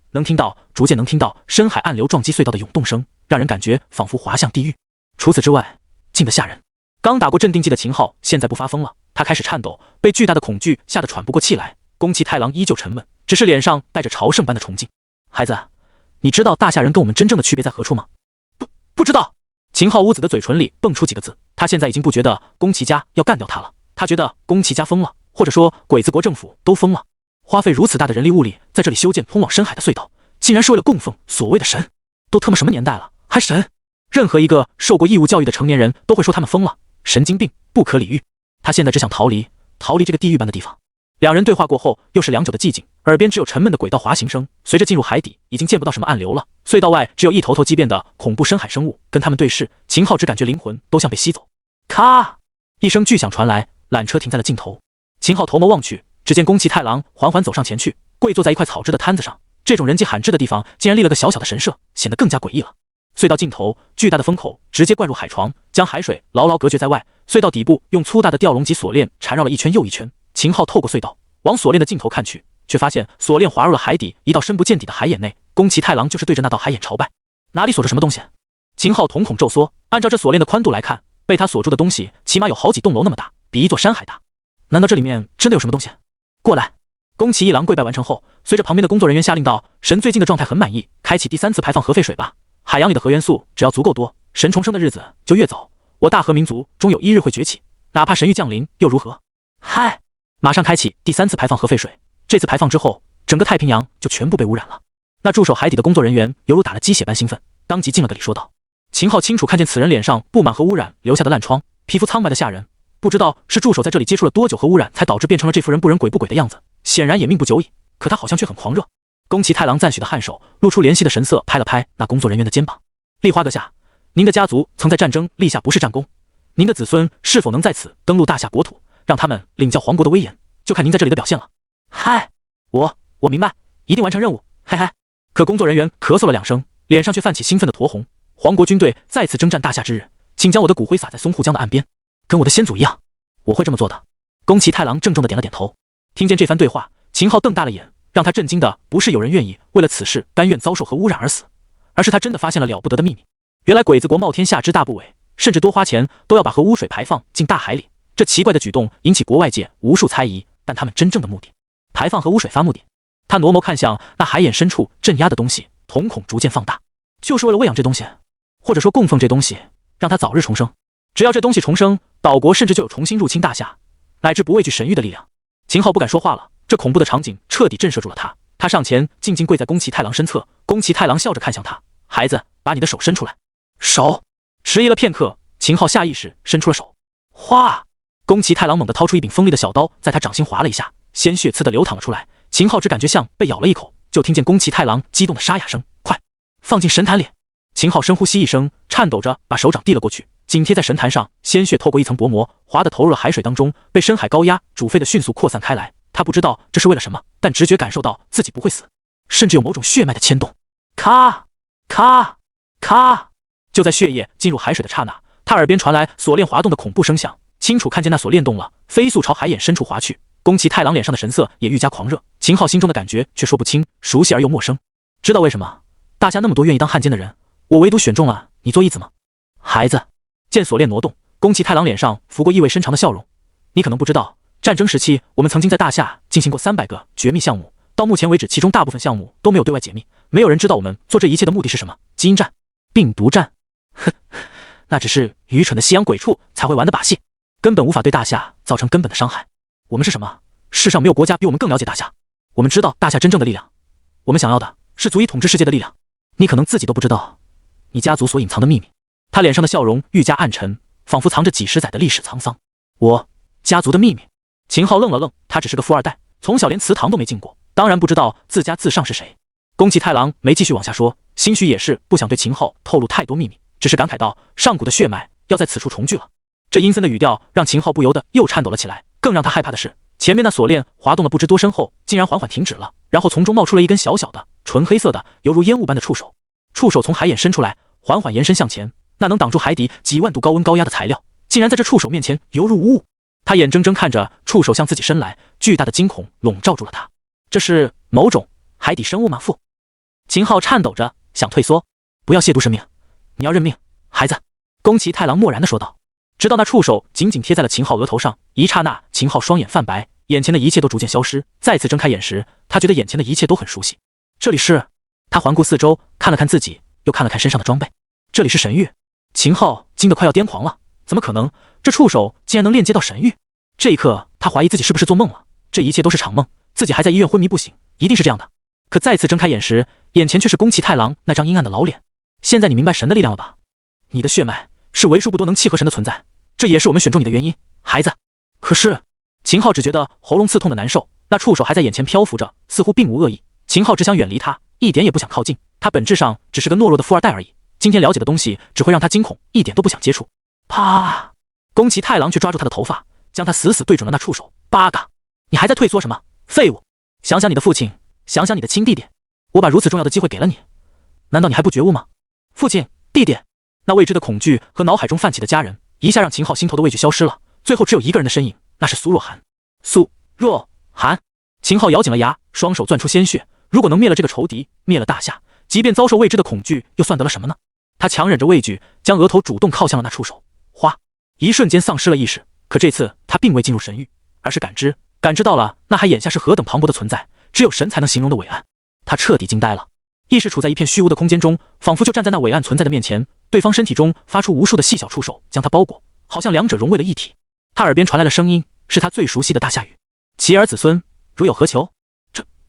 逐渐能听到深海暗流撞击隧道的涌动声，让人感觉仿佛滑向地狱。除此之外，静得吓人。刚打过镇定剂的秦昊现在不发疯了，他开始颤抖，被巨大的恐惧吓得喘不过气来。宫崎太郎依旧沉稳，只是脸上带着朝圣般的崇敬。孩子，你知道大夏人跟我们真正的区别在何处吗？不知道。秦昊乌子的嘴唇里蹦出几个字，他现在已经不觉得宫崎家要干掉他了，他觉得宫崎家疯了，或者说鬼子国政府都疯了。花费如此大的人力物力在这里修建通往深海的隧道，竟然是为了供奉所谓的神。都他妈什么年代了，还神？任何一个受过义务教育的成年人都会说他们疯了，神经病，不可理喻。他现在只想逃离这个地狱般的地方。两人对话过后，又是良久的寂静，耳边只有沉闷的轨道滑行声。随着进入海底，已经见不到什么暗流了。隧道外只有一头头激变的恐怖深海生物跟他们对视。秦昊只感觉灵魂都像被吸走。咔！一声巨响传来，缆车停在了尽头。秦昊头眸望去，只见宫崎太郎缓缓走上前去，跪坐在一块草制的摊子上。这种人迹罕至的地方，竟然立了个小小的神社，显得更加诡异了。隧道尽头，巨大的风口直接灌入海床，将海水牢牢隔绝在外。隧道底部用粗大的吊笼及锁链缠绕了一圈又一圈。秦昊透过隧道往锁链的尽头看去，却发现锁链滑入了海底一道深不见底的海眼内。宫崎太郎就是对着那道海眼朝拜。哪里锁着什么东西？秦昊瞳孔骤缩，按照这锁链的宽度来看，被他锁住的东西起码有好几栋楼那么大，比一座山还大。难道这里面真的有什么东西？过来！宫崎一郎跪拜完成后，随着旁边的工作人员下令道：“神最近的状态很满意，开启第3次排放核废水吧。海洋里的核元素只要足够多，神重生的日子就越早。我大和民族终有一日会崛起，哪怕神域降临又如何？”嗨！马上开启第3次排放核废水。这次排放之后，整个太平洋就全部被污染了。那驻守海底的工作人员犹如打了鸡血般兴奋，当即敬了个礼说道。秦昊清楚看见此人脸上布满核污染留下的烂疮，皮肤苍白的吓人，不知道是驻守在这里接触了多久核污染，才导致变成了这副人不人鬼不鬼的样子，显然也命不久矣。可他好像却很狂热。宫崎太郎赞许的颔首露出怜惜的神色，拍了拍那工作人员的肩膀。立花阁下，您的家族曾在战争立下不世战功，您的子孙是否能在此登陆大夏国土，让他们领教皇国的威严，就看您在这里的表现了。嗨，我明白，一定完成任务，嘿嘿。可工作人员咳嗽了2声，脸上却泛起兴奋的酡红。皇国军队再次征战大夏之日，请将我的骨灰撒在松户江的岸边，跟我的先祖一样，我会这么做的。宫崎太郎郑重地点了点头。听见这番对话，秦昊瞪大了眼，让他震惊的不是有人愿意为了此事甘愿遭受核污染而死，而是他真的发现了了不得的秘密。原来鬼子国冒天下之大不韪，甚至多花钱都要把核污水排放进大海里。这奇怪的举动引起国外界无数猜疑，但他们真正的目的，排放核污水发目的。他挪眸看向那海眼深处镇压的东西，瞳孔逐渐放大，就是为了喂养这东西，或者说供奉这东西，让它早日重生。只要这东西重生，岛国甚至就有重新入侵大夏，乃至不畏惧神域的力量。秦昊不敢说话了，这恐怖的场景彻底震慑住了他。他上前静静跪在宫崎太郎身侧，宫崎太郎笑着看向他：“孩子，把你的手伸出来。”手。迟疑了片刻，秦昊下意识伸出了手。哗！宫崎太郎猛地掏出一柄锋利的小刀，在他掌心划了一下，鲜血呲地流淌了出来。秦昊只感觉像被咬了一口，就听见宫崎太郎激动的沙哑声：“快，放进神坛里！”秦昊深呼吸一声，颤抖着把手掌递了过去，紧贴在神坛上，鲜血透过一层薄膜，滑地投入了海水当中，被深海高压煮沸的迅速扩散开来。他不知道这是为了什么，但直觉感受到自己不会死，甚至有某种血脉的牵动。咔咔咔！就在血液进入海水的刹那，他耳边传来锁链滑动的恐怖声响，清楚看见那锁链动了，飞速朝海眼深处滑去。宫崎太郎脸上的神色也愈加狂热，秦昊心中的感觉却说不清，熟悉而又陌生。知道为什么大家那么多愿意当汉奸的人，我唯独选中了你做义子吗？孩子。见锁链挪动，宫崎太郎脸上浮过意味深长的笑容。你可能不知道，战争时期我们曾经在大夏进行过300个绝密项目，到目前为止其中大部分项目都没有对外解密，没有人知道我们做这一切的目的是什么。基因战、病毒战，哼，那只是愚蠢的西洋鬼畜才会玩的把戏，根本无法对大夏造成根本的伤害。我们是什么？世上没有国家比我们更了解大夏，我们知道大夏真正的力量，我们想要的是足以统治世界的力量。你可能自己都不知道你家族所隐藏的秘密。他脸上的笑容愈加暗沉，仿佛藏着几十载的历史沧桑。我家族的秘密？秦昊愣了愣，他只是个富二代，从小连祠堂都没进过，当然不知道自家自上是谁。宫崎太郎没继续往下说，兴许也是不想对秦昊透露太多秘密，只是感慨道：上古的血脉要在此处重聚了。这阴森的语调让秦昊不由得又颤抖了起来。更让他害怕的是，前面那锁链滑动了不知多深后，竟然缓缓停止了，然后从中冒出了一根小小的纯黑色的犹如烟雾般的触手。触手从海眼伸出来，缓缓延伸向前，那能挡住海底几万度高温高压的材料，竟然在这触手面前犹如无物。他眼睁睁看着触手向自己伸来，巨大的惊恐笼罩住了他。这是某种海底生物吗？父。秦昊颤抖着想退缩。不要亵渎生命，你要认命，孩子。宫崎太郎漠然地说道。直到那触手紧紧贴在了秦昊额头上，一刹那，秦昊双眼泛白，眼前的一切都逐渐消失。再次睁开眼时，他觉得眼前的一切都很熟悉。这里是……他环顾四周，看了看自己，又看了看身上的装备。这里是神域。秦昊惊得快要癫狂了，怎么可能？这触手竟然能链接到神域？这一刻，他怀疑自己是不是做梦了，这一切都是场梦，自己还在医院昏迷不醒，一定是这样的。可再次睁开眼时，眼前却是宫崎太郎那张阴暗的老脸。现在你明白神的力量了吧？你的血脉是为数不多能契合神的存在，这也是我们选中你的原因，孩子。可是，秦昊只觉得喉咙刺痛的难受，那触手还在眼前漂浮着，似乎并无恶意。秦昊只想远离他，一点也不想靠近。他本质上只是个懦弱的富二代而已，今天了解的东西只会让他惊恐，一点都不想接触。啪！宫崎太郎却抓住他的头发，将他死死对准了那触手。八嘎！你还在退缩什么？废物！想想你的父亲，想想你的亲弟弟，我把如此重要的机会给了你，难道你还不觉悟吗？父亲，弟弟，那未知的恐惧和脑海中泛起的家人，一下让秦昊心头的畏惧消失了，最后只有一个人的身影，那是苏若涵。苏若涵。秦昊咬紧了牙，双手攥出鲜血。如果能灭了这个仇敌，灭了大夏，即便遭受未知的恐惧，又算得了什么呢？他强忍着畏惧，将额头主动靠向了那触手，哗，一瞬间丧失了意识。可这次他并未进入神域，而是感知到了那还眼下是何等磅礴的存在，只有神才能形容的伟岸。他彻底惊呆了，意识处在一片虚无的空间中，仿佛就站在那伟岸存在的面前。对方身体中发出无数的细小触手，将他包裹，好像两者融为了一体。他耳边传来了声音，是他最熟悉的大夏语：“其儿子孙，如有何求？”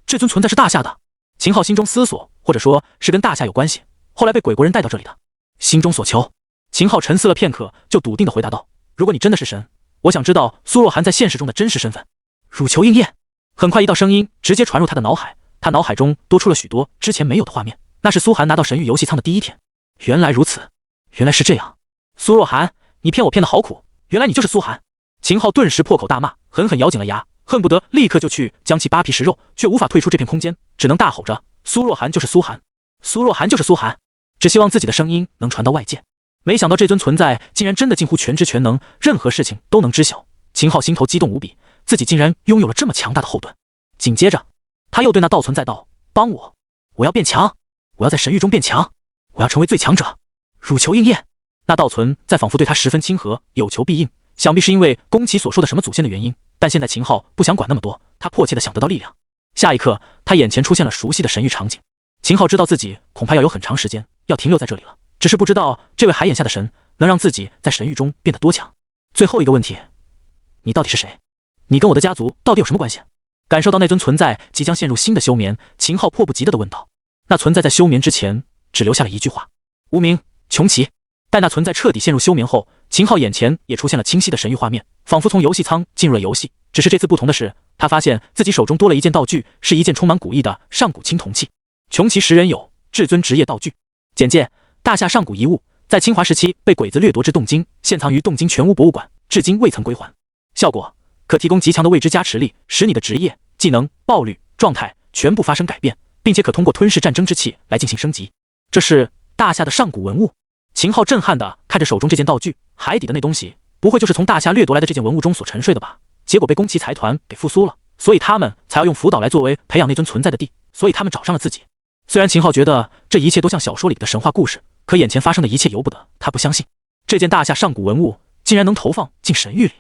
这尊存在是大夏的。秦昊心中思索，或者说是跟大夏有关系，后来被鬼国人带到这里的。心中所求，秦昊沉思了片刻，就笃定地回答道：“如果你真的是神，我想知道苏若涵在现实中的真实身份。”汝求应验。很快，一道声音直接传入他的脑海，他脑海中多出了许多之前没有的画面。那是苏涵拿到神域游戏舱的第一天。原来如此，原来是这样。苏若涵，你骗我骗得好苦，原来你就是苏涵。秦昊顿时破口大骂，狠狠咬紧了牙，恨不得立刻就去将其扒皮食肉，却无法退出这片空间，只能大吼着：“苏若涵就是苏涵，苏若涵就是苏涵！”只希望自己的声音能传到外界。没想到这尊存在竟然真的近乎全知全能，任何事情都能知晓。秦昊心头激动无比，自己竟然拥有了这么强大的后盾。紧接着，他又对那道存在道：“帮我，我要变强，我要在神域中变强，我要成为最强者。”汝求应验。那道存在仿佛对他十分亲和，有求必应。想必是因为宫崎所说的什么祖先的原因，但现在秦昊不想管那么多，他迫切地想得到力量。下一刻，他眼前出现了熟悉的神域场景。秦昊知道自己恐怕要有很长时间要停留在这里了，只是不知道这位海眼下的神能让自己在神域中变得多强。最后一个问题，你到底是谁？你跟我的家族到底有什么关系？感受到那尊存在即将陷入新的休眠，秦昊迫不及待地问道。那存在在休眠之前只留下了一句话：无名，穷奇。待那存在彻底陷入休眠后，秦昊眼前也出现了清晰的神域画面，仿佛从游戏舱进入了游戏。只是这次不同的是，他发现自己手中多了一件道具，是一件充满古意的上古青铜器。穷奇10人有，至尊职业道具。简介：大夏上古遗物，在清华时期被鬼子掠夺至洞京，现藏于洞京全屋博物馆，至今未曾归还。效果：可提供极强的未知加持力，使你的职业、技能、爆率、状态全部发生改变，并且可通过吞噬战争之气来进行升级。这是大夏的上古文物。秦昊震撼地看着手中这件道具，海底的那东西不会就是从大夏掠夺来的这件文物中所沉睡的吧？结果被宫崎财团给复苏了，所以他们才要用福岛来作为培养那尊存在的地，所以他们找上了自己。虽然秦昊觉得这一切都像小说里的神话故事，可眼前发生的一切由不得他不相信。这件大夏上古文物竟然能投放进神域里，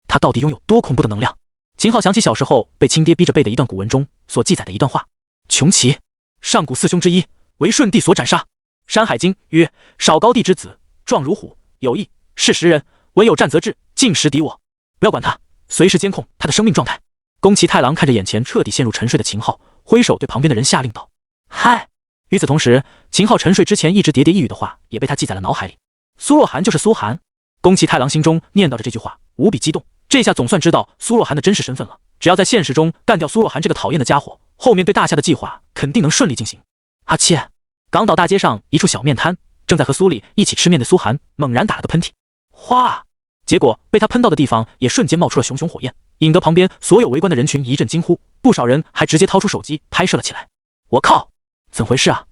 它到底拥有多恐怖的能量？秦昊想起小时候被亲爹逼着背的一段古文中所记载的一段话：穷奇，上古四凶之一，为舜帝所斩杀。山海经曰：少高帝之子，壮如虎，有义，是10人，唯有战则至，尽食敌我。不要管他，随时监控他的生命状态。宫崎太郎看着眼前彻底陷入沉睡的秦昊，挥手对旁边的人下令道：嗨！与此同时，秦昊沉睡之前一直喋喋一语的话也被他记在了脑海里。苏若涵就是苏涵。宫崎太郎心中念叨着这句话，无比激动。这下总算知道苏若涵的真实身份了。只要在现实中干掉苏若涵这个讨厌的家伙，后面对大夏的计划肯定能顺利进行。阿切！港岛大街上一处小面摊，正在和苏里一起吃面的苏涵猛然打了个喷嚏，哗！结果被他喷到的地方也瞬间冒出了熊熊火焰，引得旁边所有围观的人群一阵惊呼，不少人还直接掏出手机拍摄了起来。我靠，怎回事啊？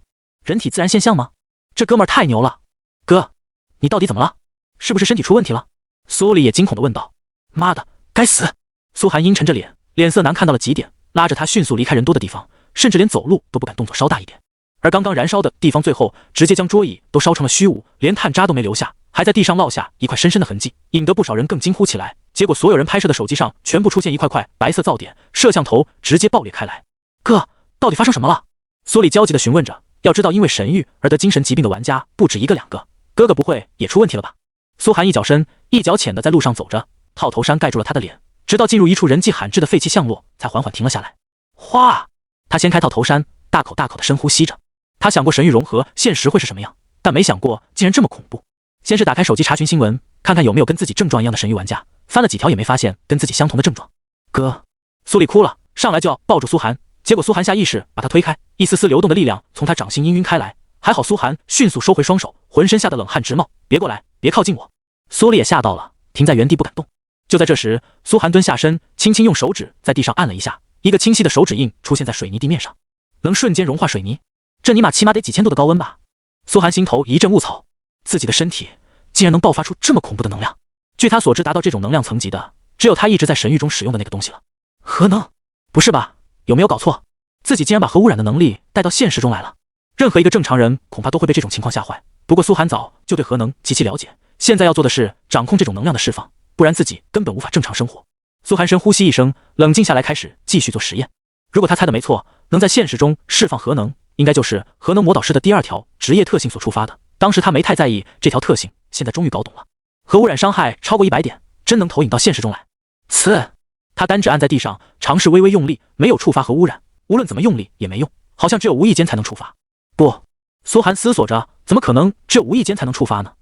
人体自然现象吗？这哥们儿太牛了！哥，你到底怎么了？是不是身体出问题了？苏里也惊恐地问道。妈的，该死！苏涵阴沉着脸，脸色难看到了极点，拉着他迅速离开人多的地方，甚至连走路都不敢动作稍大一点。而刚刚燃烧的地方，最后直接将桌椅都烧成了虚无，连炭渣都没留下，还在地上落下一块深深的痕迹，引得不少人更惊呼起来。结果所有人拍摄的手机上全部出现一块块白色噪点，摄像头直接爆裂开来。哥，到底发生什么了？苏里焦急地询问着。要知道，因为神域而得精神疾病的玩家不止一个两个，哥哥不会也出问题了吧？苏涵一脚深一脚浅地在路上走着，套头衫盖住了他的脸，直到进入一处人迹罕至的废弃巷落，才缓缓停了下来。哗！他掀开套头衫，大口大口地深呼吸着。他想过神域融合现实会是什么样，但没想过竟然这么恐怖。先是打开手机查询新闻，看看有没有跟自己症状一样的神域玩家，翻了几条也没发现跟自己相同的症状。哥，苏里哭了，上来就要抱住苏涵，结果苏涵下意识把他推开，一丝丝流动的力量从他掌心氤氲开来。还好苏涵迅速收回双手，浑身吓得冷汗直冒。别过来，别靠近我！苏里也吓到了，停在原地不敢动。就在这时，苏涵蹲下身，轻轻用手指在地上按了一下，一个清晰的手指印出现在水泥地面上，能瞬间融化水泥。这尼玛起码得几千度的高温吧？苏涵心头一阵雾草，自己的身体竟然能爆发出这么恐怖的能量。据他所知，达到这种能量层级的，只有他一直在神域中使用的那个东西了。核能？不是吧？有没有搞错？自己竟然把核污染的能力带到现实中来了？任何一个正常人恐怕都会被这种情况吓坏。不过苏寒早就对核能极其了解，现在要做的是掌控这种能量的释放，不然自己根本无法正常生活。苏寒深呼吸一声，冷静下来，开始继续做实验。如果他猜的没错，能在现实中释放核能，应该就是核能魔导师的第2条职业特性所触发的。当时他没太在意这条特性，现在终于搞懂了。核污染伤害超过100点，真能投影到现实中来。呲！他单指按在地上，尝试微微用力，没有触发核污染，无论怎么用力也没用，好像只有无意间才能触发。不，苏寒思索着，怎么可能只有无意间才能触发呢？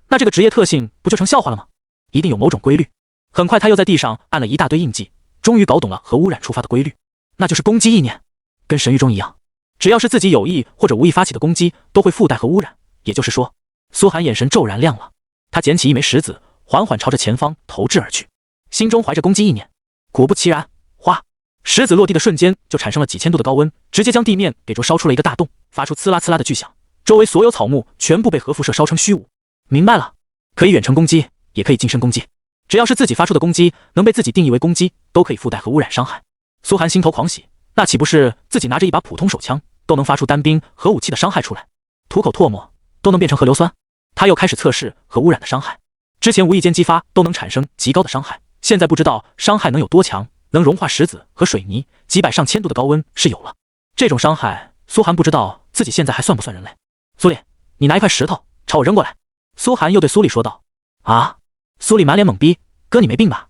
那这个职业特性不就成笑话了吗？一定有某种规律。很快他又在地上按了一大堆印记，终于搞懂了核污染触发的规律，那就是攻击意念，跟神域中一样，只要是自己有意或者无意发起的攻击，都会附带核污染。也就是说，苏寒眼神骤然亮了，他捡起一枚石子，缓缓朝着前方投掷而去，心中怀着攻击意念。果不其然，哗！石子落地的瞬间就产生了几千度的高温，直接将地面给灼烧出了一个大洞，发出呲啦呲啦的巨响，周围所有草木全部被核辐射烧成虚无。明白了，可以远程攻击，也可以近身攻击，只要是自己发出的攻击，能被自己定义为攻击，都可以附带核污染伤害。苏寒心头狂喜，那岂不是自己拿着一把普通手枪都能发出单兵核武器的伤害出来？吐口唾沫都能变成核硫酸。他又开始测试核污染的伤害，之前无意间激发都能产生极高的伤害，现在不知道伤害能有多强，能融化石子和水泥，几百上千度的高温是有了。这种伤害，苏寒不知道自己现在还算不算人类。苏里，你拿一块石头朝我扔过来。苏寒又对苏里说道。啊！苏里满脸懵逼，哥你没病吧？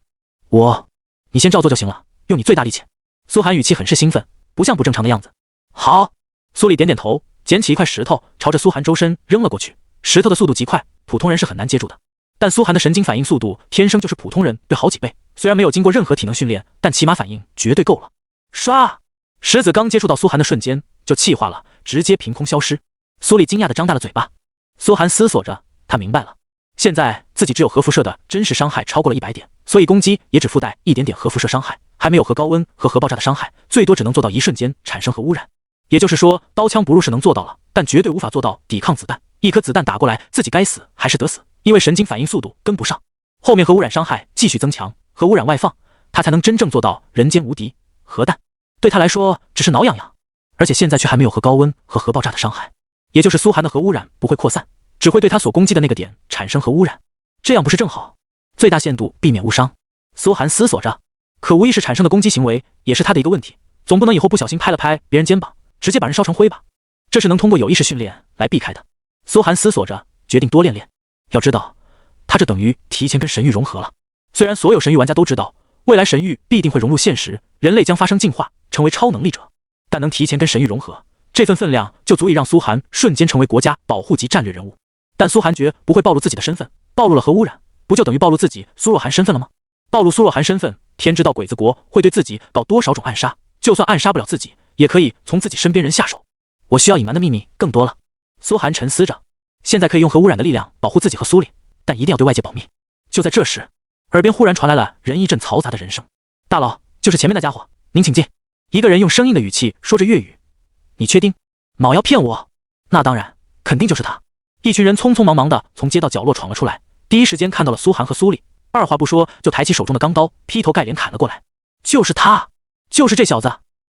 你先照做就行了，用你最大力气。苏寒语气很是兴奋，不像不正常的样子。好。苏里点点头，捡起一块石头朝着苏寒周身扔了过去。石头的速度极快，普通人是很难接住的，但苏寒的神经反应速度天生就是普通人对好几倍，虽然没有经过任何体能训练，但起码反应绝对够了。唰！石子刚接触到苏寒的瞬间就气化了，直接凭空消失。苏里惊讶地张大了嘴巴。苏寒思索着，他明白了，现在自己只有核辐射的真实伤害超过了100点，所以攻击也只附带一点点核辐射伤害，还没有核高温和核爆炸的伤害，最多只能做到一瞬间产生核污染。也就是说，刀枪不入是能做到了，但绝对无法做到抵抗子弹。一颗子弹打过来，自己该死还是得死，因为神经反应速度跟不上。后面核污染伤害继续增强，核污染外放，他才能真正做到人间无敌。核弹对他来说只是挠痒痒，而且现在却还没有核高温和核爆炸的伤害，也就是苏寒的核污染不会扩散，只会对他所攻击的那个点产生核污染。这样不是正好？最大限度避免误伤。苏寒思索着，可无意识产生的攻击行为也是他的一个问题，总不能以后不小心拍了拍别人肩膀，直接把人烧成灰吧？这是能通过有意识训练来避开的。苏寒思索着，决定多练练。要知道，他这等于提前跟神域融合了。虽然所有神域玩家都知道，未来神域必定会融入现实，人类将发生进化，成为超能力者，但能提前跟神域融合，这份分量就足以让苏寒瞬间成为国家保护级战略人物。但苏寒绝不会暴露自己的身份，暴露了核污染，不就等于暴露自己苏若涵身份了吗？暴露苏若涵身份，天知道鬼子国会对自己搞多少种暗杀，就算暗杀不了自己，也可以从自己身边人下手。我需要隐瞒的秘密更多了。苏寒沉思着，现在可以用核污染的力量保护自己和苏里，但一定要对外界保密。就在这时，耳边忽然传来了人一阵嘈杂的人声。大佬，就是前面那家伙，您请进。一个人用生硬的语气说着粤语。你确定？卯要骗我？那当然，肯定就是他。一群人匆匆忙忙的从街道角落闯了出来，第一时间看到了苏寒和苏里，二话不说就抬起手中的钢刀，劈头盖脸砍了过来。就是他，就是这小子，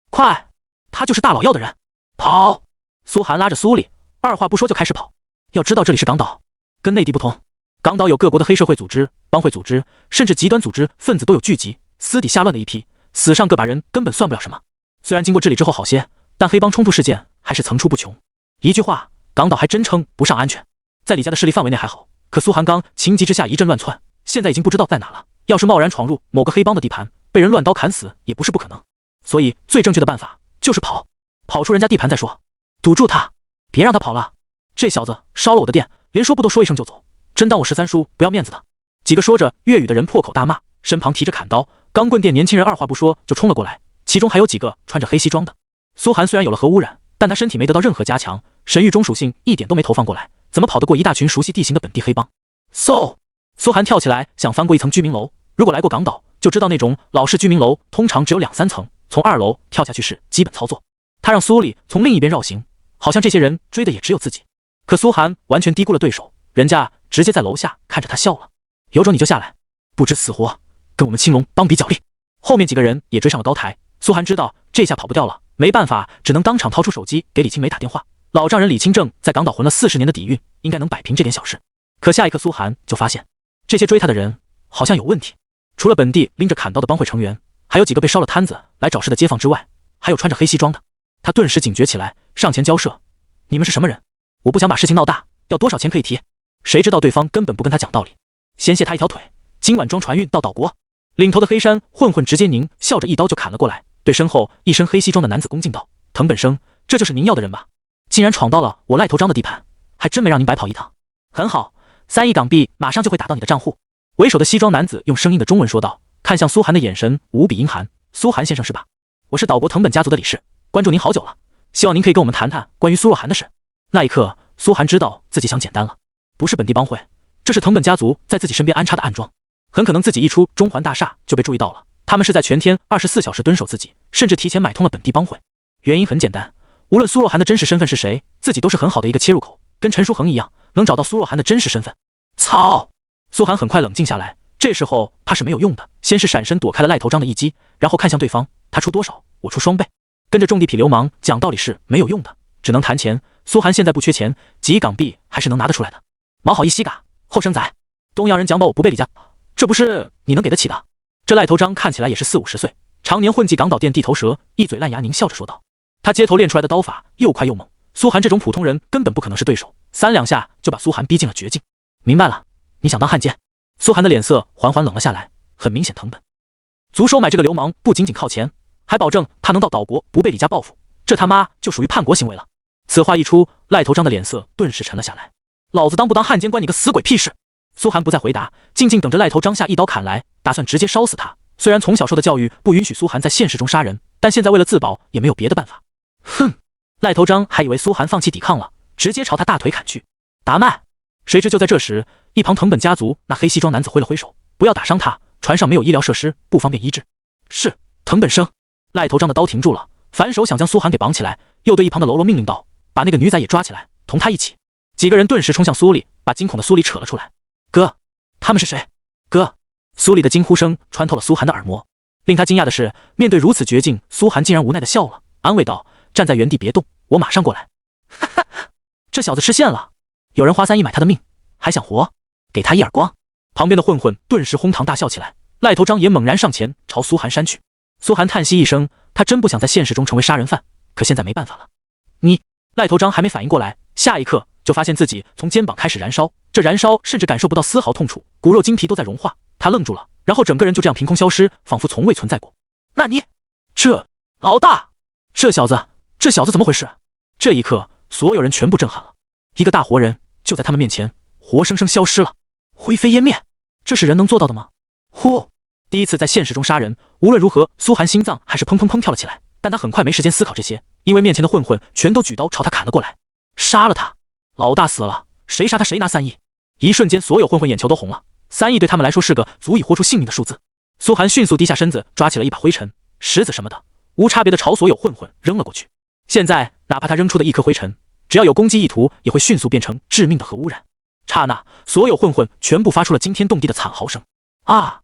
快，他就是大佬要的人，跑！苏寒拉着苏里，二话不说就开始跑。要知道这里是港岛，跟内地不同，港岛有各国的黑社会组织、帮会组织，甚至极端组织分子都有聚集，私底下乱的一批，死上个把人根本算不了什么。虽然经过治理之后好些，但黑帮冲突事件还是层出不穷。一句话，港岛还真称不上安全。在李家的势力范围内还好，可苏寒刚情急之下一阵乱窜，现在已经不知道在哪了。要是贸然闯入某个黑帮的地盘，被人乱刀砍死也不是不可能。所以最正确的办法就是跑，跑出人家地盘再说。堵住他，别让他跑了。这小子烧了我的店，连说不都说一声就走，真当我13叔不要面子的。几个说着粤语的人破口大骂，身旁提着砍刀、钢棍店年轻人二话不说就冲了过来，其中还有几个穿着黑西装的。苏寒虽然有了核污染，但他身体没得到任何加强，神域中属性一点都没投放过来，怎么跑得过一大群熟悉地形的本地黑帮？苏寒跳起来想翻过一层居民楼，如果来过港岛，就知道那种老式居民楼通常只有2-3层，从2楼跳下去是基本操作。他让苏里从另一边绕行，好像这些人追的也只有自己。可苏寒完全低估了对手，人家直接在楼下看着他笑了。有种你就下来，不知死活，跟我们青龙帮比脚力。后面几个人也追上了高台，苏寒知道这下跑不掉了，没办法，只能当场掏出手机给李青梅打电话。老丈人李清正在港岛混了40年的底蕴，应该能摆平这点小事。可下一刻苏寒就发现，这些追他的人好像有问题。除了本地拎着砍刀的帮会成员，还有几个被烧了摊子来找事的街坊之外，还有穿着黑西装的。他顿时警觉起来，上前交涉：“你们是什么人？我不想把事情闹大，要多少钱可以提？”谁知道对方根本不跟他讲道理，先卸他一条腿，今晚装船运到岛国。领头的黑山混混直接狞笑着一刀就砍了过来，对身后一身黑西装的男子恭敬道：“藤本生，这就是您要的人吧？竟然闯到了我赖头章的地盘，还真没让您白跑一趟。很好，3亿港币马上就会打到你的账户。”为首的西装男子用生硬的中文说道，看向苏寒的眼神无比阴寒。“苏寒先生是吧？我是岛国藤本家族的理事，关注您好久了，希望您可以跟我们谈谈关于苏若涵的事。”那一刻，苏寒知道自己想简单了，不是本地帮会，这是藤本家族在自己身边安插的暗桩，很可能自己一出中环大厦就被注意到了。他们是在全天24小时蹲守自己，甚至提前买通了本地帮会。原因很简单，无论苏若涵的真实身份是谁，自己都是很好的一个切入口，跟陈书恒一样，能找到苏若涵的真实身份。操！苏寒很快冷静下来，这时候怕是没有用的，先是闪身躲开了赖头章的一击，然后看向对方，他出多少，我出双倍。跟着种地痞流氓讲道理是没有用的，只能谈钱。苏寒现在不缺钱，几亿港币还是能拿得出来的。毛好一西嘎，后生仔，东洋人讲保我不被理家，这不是你能给得起的。这赖头章看起来也是40-50岁，常年混迹港岛店地头蛇，一嘴烂牙狞笑着说道。他街头练出来的刀法又快又猛，苏寒这种普通人根本不可能是对手，3两下就把苏寒逼进了绝境。明白了，你想当汉奸？苏寒的脸色缓缓冷了下来，很明显藤本足收买这个流氓不仅仅靠钱，还保证他能到岛国不被李家报复，这他妈就属于叛国行为了。此话一出，赖头章的脸色顿时沉了下来。老子当不当汉奸关你个死鬼屁事！苏寒不再回答，静静等着赖头章下一刀砍来，打算直接烧死他。虽然从小受的教育不允许苏寒在现实中杀人，但现在为了自保也没有别的办法。哼！赖头章还以为苏寒放弃抵抗了，直接朝他大腿砍去。达麦！谁知就在这时，一旁藤本家族那黑西装男子挥了挥手，不要打伤他，船上没有医疗设施，不方便医治。是，藤本生。赖头章的刀停住了，反手想将苏寒给绑起来，又对一旁的喽啰命令道：“把那个女仔也抓起来，同他一起。”几个人顿时冲向苏里，把惊恐的苏里扯了出来。哥，他们是谁？哥！苏里的惊呼声穿透了苏寒的耳膜。令他惊讶的是，面对如此绝境，苏寒竟然无奈的笑了，安慰道：“站在原地别动，我马上过来。”哈哈，这小子吃线了。有人花3亿买他的命，还想活？给他一耳光！旁边的混混顿时哄堂大笑起来，赖头章也猛然上前朝苏寒扇去。苏寒叹息一声，他真不想在现实中成为杀人犯，可现在没办法了。你，赖头章还没反应过来，下一刻就发现自己从肩膀开始燃烧，这燃烧甚至感受不到丝毫痛楚，骨肉筋皮都在融化。他愣住了，然后整个人就这样凭空消失，仿佛从未存在过。那你，老大，这小子怎么回事？这一刻，所有人全部震撼了，一个大活人就在他们面前活生生消失了，灰飞烟灭。这是人能做到的吗？呼！第一次在现实中杀人，无论如何，苏寒心脏还是砰砰砰跳了起来，但他很快没时间思考这些，因为面前的混混全都举刀朝他砍了过来。杀了他！老大死了，谁杀他谁拿3亿。一瞬间，所有混混眼球都红了，3亿对他们来说是个足以豁出性命的数字。苏寒迅速低下身子，抓起了一把灰尘、石子什么的，无差别的朝所有混混扔了过去。现在，哪怕他扔出的一颗灰尘，只要有攻击意图，也会迅速变成致命的核污染。刹那，所有混混全部发出了惊天动地的惨嚎声。啊！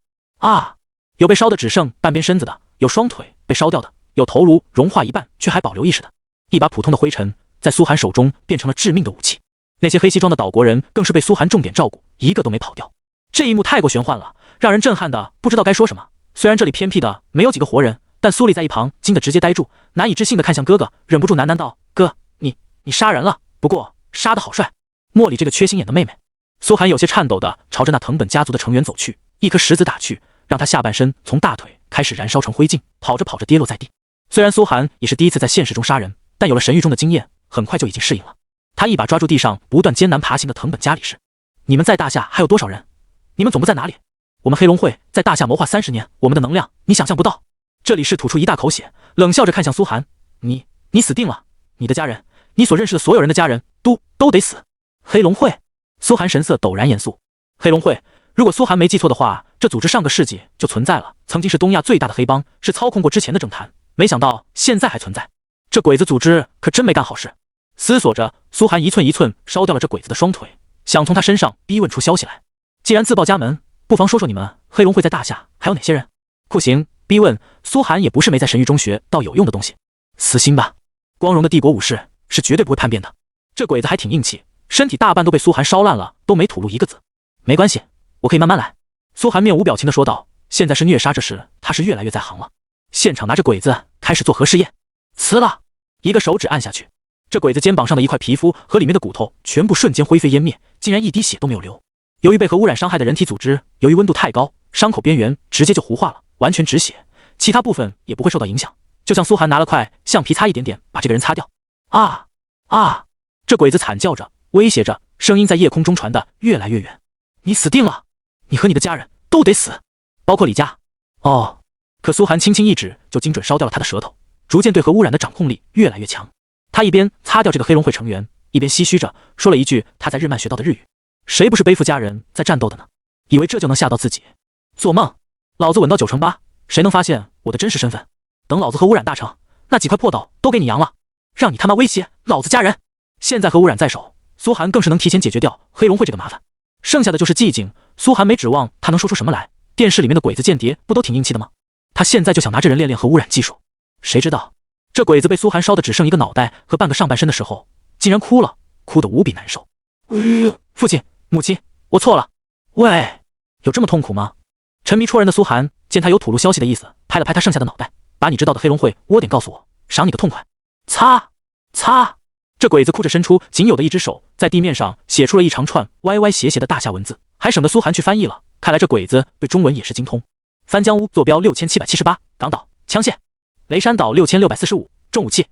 有被烧得只剩半边身子的，有双腿被烧掉的，有头颅融化一半却还保留意识的。一把普通的灰尘在苏寒手中变成了致命的武器。那些黑西装的岛国人更是被苏寒重点照顾，一个都没跑掉。这一幕太过玄幻了，让人震撼的不知道该说什么。虽然这里偏僻的没有几个活人，但苏里在一旁惊得直接呆住，难以置信的看向哥哥，忍不住喃喃道：“哥，你杀人了，不过杀得好帅。”莫里这个缺心眼的妹妹。苏寒有些颤抖的朝着那藤本家族的成员走去，一颗石子打去，让他下半身从大腿开始燃烧成灰烬，跑着跑着跌落在地。虽然苏寒也是第一次在现实中杀人，但有了神域中的经验，很快就已经适应了。他一把抓住地上不断艰难爬行的藤本家理事：“你们在大夏还有多少人？你们总部在哪里？我们黑龙会在大夏谋划30年，我们的能量你想象不到。”这理事吐出一大口血，冷笑着看向苏寒：“你死定了，你的家人，你所认识的所有人的家人都得死。”黑龙会？苏寒神色陡然严肃。黑龙会，如果苏寒没记错的话，这组织上个世纪就存在了，曾经是东亚最大的黑帮，是操控过之前的政坛，没想到现在还存在。这鬼子组织可真没干好事。思索着，苏寒一寸一寸烧掉了这鬼子的双腿，想从他身上逼问出消息来。既然自报家门，不妨说说你们黑龙会在大夏还有哪些人？酷刑逼问，苏寒也不是没在神域中学到有用的东西。死心吧！光荣的帝国武士，是绝对不会叛变的。这鬼子还挺硬气，身体大半都被苏寒烧烂了，都没吐露一个字。没关系，我可以慢慢来。苏寒面无表情地说道。现在是虐杀之时，他是越来越在行了。现场拿着鬼子开始做核试验。呲了一个手指按下去，这鬼子肩膀上的一块皮肤和里面的骨头全部瞬间灰飞烟灭，竟然一滴血都没有流。由于被核污染伤害的人体组织，由于温度太高，伤口边缘直接就糊化了，完全止血，其他部分也不会受到影响。就像苏寒拿了块橡皮擦一点点把这个人擦掉。啊啊！这鬼子惨叫着，威胁着，声音在夜空中传得越来越远。你死定了，你和你的家人都得死，包括李家。哦，可苏寒轻轻一指就精准烧掉了他的舌头，逐渐对核污染的掌控力越来越强。他一边擦掉这个黑龙会成员，一边唏嘘着说了一句他在日漫学到的日语：谁不是背负家人在战斗的呢？以为这就能吓到自己？做梦！老子稳到98%，谁能发现我的真实身份？等老子核污染大成，那几块破岛都给你扬了，让你他妈威胁老子家人！现在核污染在手，苏寒更是能提前解决掉黑龙会这个麻烦，剩下的就是寂静。苏寒没指望他能说出什么来，电视里面的鬼子间谍不都挺硬气的吗？他现在就想拿这人练练核污染技术。谁知道这鬼子被苏寒烧的只剩一个脑袋和半个上半身的时候，竟然哭了，哭得无比难受。父亲母亲，我错了。喂，有这么痛苦吗？沉迷戳人的苏寒见他有吐露消息的意思，拍了拍他剩下的脑袋，把你知道的黑龙会窝点告诉我，赏你个痛快。擦擦！这鬼子哭着伸出仅有的一只手，在地面上写出了一长串歪歪斜斜的大夏文字，还省得苏寒去翻译了。看来这鬼子对中文也是精通。番江屋坐标6778，港岛枪械；雷山岛6645，重武器；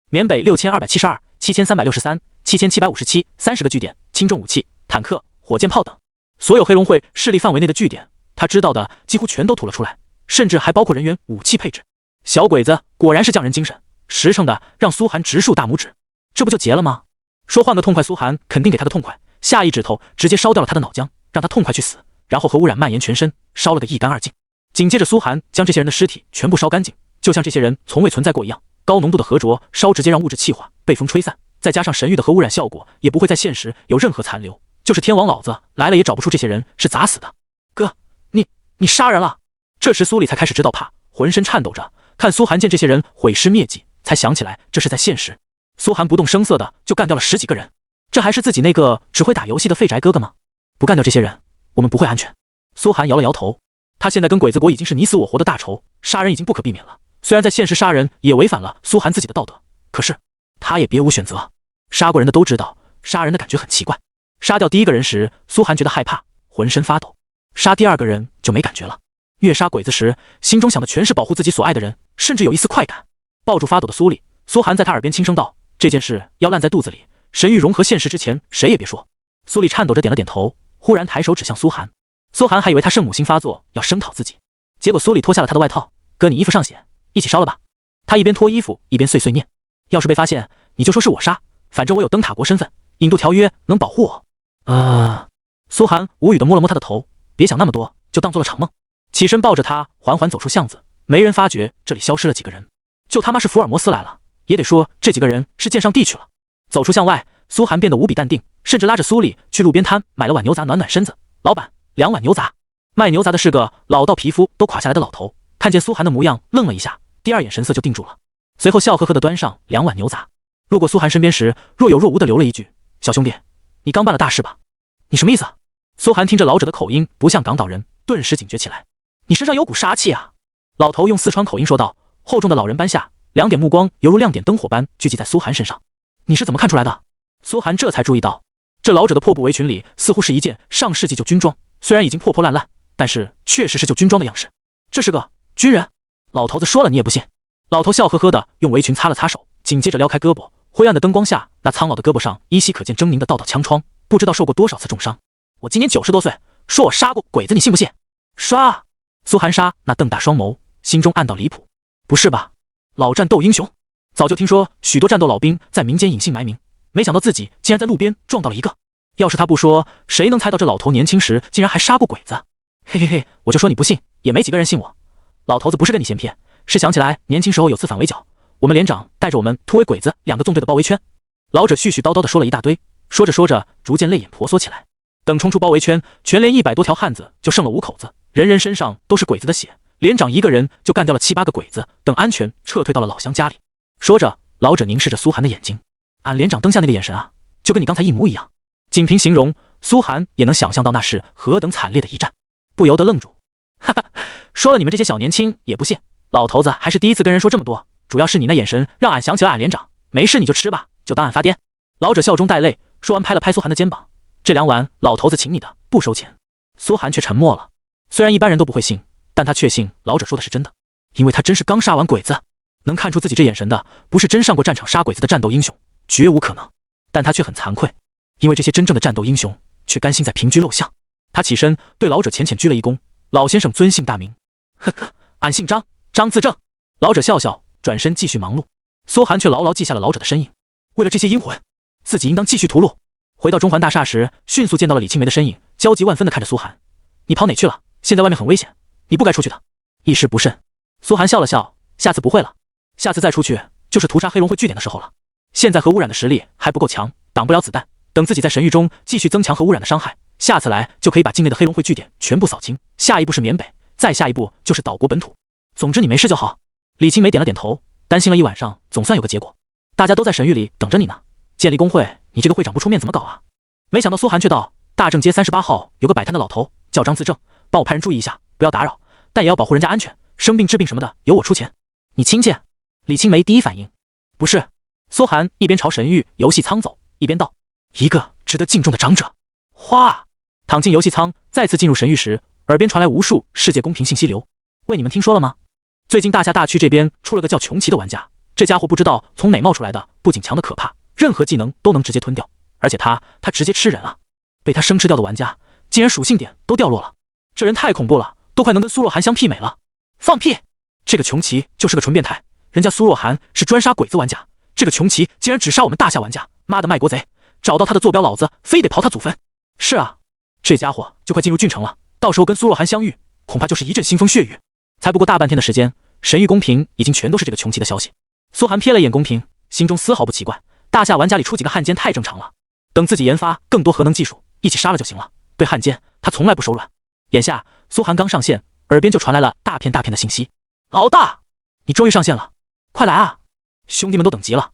缅北6272、7363、7757 30个据点，轻重武器、坦克、火箭炮等。所有黑龙会势力范围内的据点，他知道的几乎全都吐了出来，甚至还包括人员、武器配置。小鬼子果然是匠人精神，实诚的让苏寒直竖大拇指。这不就结了吗？说换个痛快，苏寒肯定给他个痛快，下一指头直接烧掉了他的脑浆，让他痛快去死，然后核污染蔓延全身，烧了个一干二净。紧接着苏寒将这些人的尸体全部烧干净，就像这些人从未存在过一样。高浓度的核浊烧直接让物质气化，被风吹散，再加上神域的核污染效果，也不会在现实有任何残留。就是天王老子来了也找不出这些人是咋死的。哥，你杀人了！这时苏里才开始知道怕，浑身颤抖着，看苏寒见这些人毁尸灭迹，才想起来这是在现实。苏寒不动声色的就干掉了10几个人，这还是自己那个只会打游戏的废宅哥哥吗？不干掉这些人，我们不会安全。苏寒摇了摇头，他现在跟鬼子国已经是你死我活的大仇，杀人已经不可避免了。虽然在现实杀人也违反了苏寒自己的道德，可是他也别无选择。杀过人的都知道，杀人的感觉很奇怪。杀掉第一个人时，苏寒觉得害怕，浑身发抖；杀第二个人就没感觉了。越杀鬼子时，心中想的全是保护自己所爱的人，甚至有一丝快感。抱住发抖的苏里，苏寒在他耳边轻声道：这件事要烂在肚子里，神域融合现实之前谁也别说。苏里颤抖着点了点头，忽然抬手指向苏寒。苏寒还以为他圣母心发作要声讨自己，结果苏里脱下了他的外套：哥，你衣服上血，一起烧了吧。他一边脱衣服一边碎碎念：要是被发现，你就说是我杀，反正我有灯塔国身份，引渡条约能保护我。苏寒无语地摸了摸他的头，别想那么多，就当做了场梦。起身抱着他缓缓走出巷子，没人发觉这里消失了几个人，就他妈是福尔摩斯来了，也得说这几个人是见上帝去了。走出巷外，苏寒变得无比淡定，甚至拉着苏里去路边摊买了碗牛杂暖暖身子。老板，2碗牛杂。卖牛杂的是个老到皮肤都垮下来的老头，看见苏寒的模样愣了一下，第二眼神色就定住了，随后笑呵呵地端上2碗牛杂。路过苏寒身边时，若有若无地留了一句：小兄弟，你刚办了大事吧？你什么意思啊？苏寒听着老者的口音不像港岛人，顿时警觉起来。你身上有股杀气啊！老头用四川口音说道。厚重的老人斑下，2点目光犹如亮点灯火般聚集在苏寒身上。你是怎么看出来的？苏寒这才注意到，这老者的破布围裙里似乎是一件上世纪旧军装，虽然已经破破烂烂，但是确实是旧军装的样式。这是个军人？老头子说了你也不信。老头笑呵呵的用围裙擦了擦手，紧接着撩开胳膊，灰暗的灯光下，那苍老的胳膊上依稀可见狰狞的道道枪疮，不知道受过多少次重伤。我今年90多岁，说我杀过鬼子，你信不信？杀！苏寒杀那瞪大双眸，心中暗道离谱。不是吧，老战斗英雄？早就听说许多战斗老兵在民间隐姓埋名，没想到自己竟然在路边撞到了一个。要是他不说，谁能猜到这老头年轻时竟然还杀过鬼子？嘿嘿嘿，我就说你不信，也没几个人信我。老头子不是跟你嫌骗，是想起来年轻时候有次反围剿，我们连长带着我们突围鬼子2个纵队的包围圈。老者絮絮叨叨地说了一大堆，说着说着逐渐泪眼婆娑起来。等冲出包围圈，全连100多条汉子就剩了5口子，人人身上都是鬼子的血，连长一个人就干掉了7、8个鬼子，等安全撤退到了老乡家里。说着，老者凝视着苏寒的眼睛，俺连长灯下那个眼神啊，就跟你刚才一模一样。仅凭形容，苏寒也能想象到那是何等惨烈的一战，不由得愣住。哈哈，说了你们这些小年轻也不信，老头子还是第一次跟人说这么多，主要是你那眼神让俺想起了俺连长。没事你就吃吧，就当俺发癫。老者笑中带泪，说完拍了拍苏寒的肩膀，这2碗老头子请你的，不收钱。苏寒却沉默了，虽然一般人都不会信，但他确信老者说的是真的，因为他真是刚杀完鬼子，能看出自己这眼神的，不是真上过战场杀鬼子的战斗英雄，绝无可能。但他却很惭愧，因为这些真正的战斗英雄却甘心在平居陋巷。他起身对老者浅浅鞠了一躬，老先生尊姓大名？呵呵，俺姓张，张自正。老者笑笑，转身继续忙碌。苏寒却牢牢记下了老者的身影，为了这些阴魂，自己应当继续屠戮。回到中环大厦时，迅速见到了李青梅的身影，焦急万分地看着苏寒：“你跑哪去了？现在外面很危险，你不该出去的。”一时不慎，苏寒笑了笑：“下次不会了，下次再出去就是屠杀黑龙会据点的时候了。现在核污染的实力还不够强，挡不了子弹。等自己在神域中继续增强核污染的伤害，下次来就可以把境内的黑龙会据点全部扫清。下一步是缅北，再下一步就是岛国本土。总之你没事就好。”李青梅点了点头，担心了一晚上，总算有个结果。大家都在神域里等着你呢。建立工会，你这个会长不出面怎么搞啊？没想到苏寒却道：“大正街38号有个摆摊的老头叫张自正，帮我派人注意一下，不要打扰，但也要保护人家安全，生病治病什么的由我出钱。”你亲戚？李青梅第一反应不是。苏寒一边朝神域游戏舱走，一边道：“一个值得敬重的长者。”哗！躺进游戏舱，再次进入神域时，耳边传来无数世界公屏信息流。喂，你们听说了吗？最近大夏大区这边出了个叫穷奇的玩家，这家伙不知道从哪冒出来的，不仅强的可怕，任何技能都能直接吞掉，而且他直接吃人啊！被他生吃掉的玩家，竟然属性点都掉落了，这人太恐怖了，都快能跟苏若涵相媲美了。放屁！这个穷奇就是个纯变态，人家苏若涵是专杀鬼子玩家，这个穷奇竟然只杀我们大夏玩家，妈的卖国贼！找到他的坐标，老子非得刨他祖坟！是啊，这家伙就快进入郡城了，到时候跟苏若涵相遇，恐怕就是一阵腥风血雨。才不过大半天的时间，神域公屏已经全都是这个穷奇的消息。苏寒瞥了一眼公屏，心中丝毫不奇怪，大夏玩家里出几个汉奸太正常了，等自己研发更多核能技术，一起杀了就行了。对汉奸，他从来不手软。眼下苏寒刚上线，耳边就传来了大片大片的信息：“老大，你终于上线了，快来啊！兄弟们都等急了，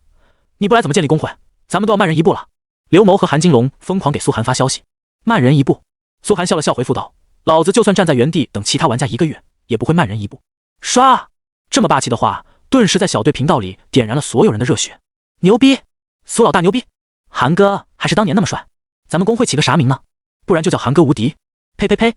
你不来怎么建立工会？咱们都要慢人一步了。”刘谋和韩金龙疯狂给苏寒发消息：“慢人一步。”苏寒笑了笑回复道：“老子就算站在原地等其他玩家1个月，也不会慢人一步。”刷！这么霸气的话，顿时在小队频道里点燃了所有人的热血。牛逼！苏老大牛逼！韩哥还是当年那么帅。咱们工会起个啥名呢？不然就叫韩哥无敌。呸呸呸！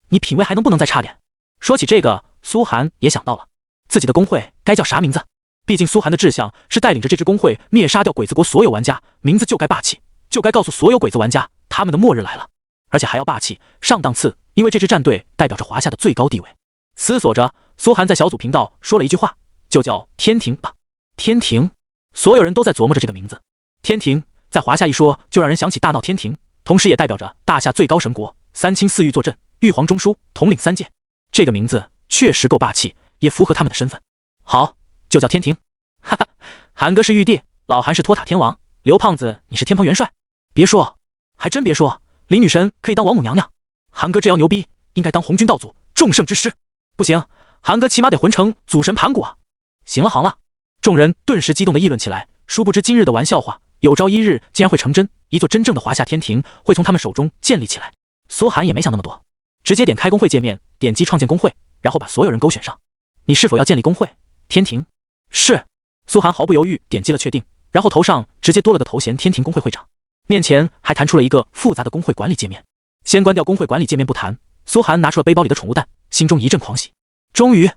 你品味还能不能再差点？说起这个，苏寒也想到了自己的工会该叫啥名字。毕竟苏寒的志向是带领着这支工会灭杀掉鬼子国所有玩家，名字就该霸气，就该告诉所有鬼子玩家他们的末日来了，而且还要霸气上档次，因为这支战队代表着华夏的最高地位。思索着，苏寒在小组频道说了一句话，就叫天庭吧。天庭，所有人都在琢磨着这个名字。天庭在华夏一说，就让人想起大闹天庭，同时也代表着大夏最高神国，3清4御坐镇，玉皇中枢统领3界。这个名字确实够霸气，也符合他们的身份。好，就叫天庭。哈哈，韩哥是玉帝，老韩是托塔天王，刘胖子你是天蓬元帅。别说，还真别说，李女神可以当王母娘娘。韩哥这妖牛逼，应该当红军道祖，众圣之师。不行，韩哥起码得混成祖神盘古啊！行了行了，众人顿时激动地议论起来。殊不知今日的玩笑话，有朝一日竟然会成真，一座真正的华夏天庭会从他们手中建立起来。苏寒也没想那么多，直接点开工会界面，点击创建工会，然后把所有人勾选上。你是否要建立工会？天庭。是。苏寒毫不犹豫点击了确定，然后头上直接多了个头衔天庭工会会长，面前还弹出了一个复杂的工会管理界面。先关掉工会管理界面不谈，苏寒拿出了背包里的宠物蛋，心中一阵狂喜，终于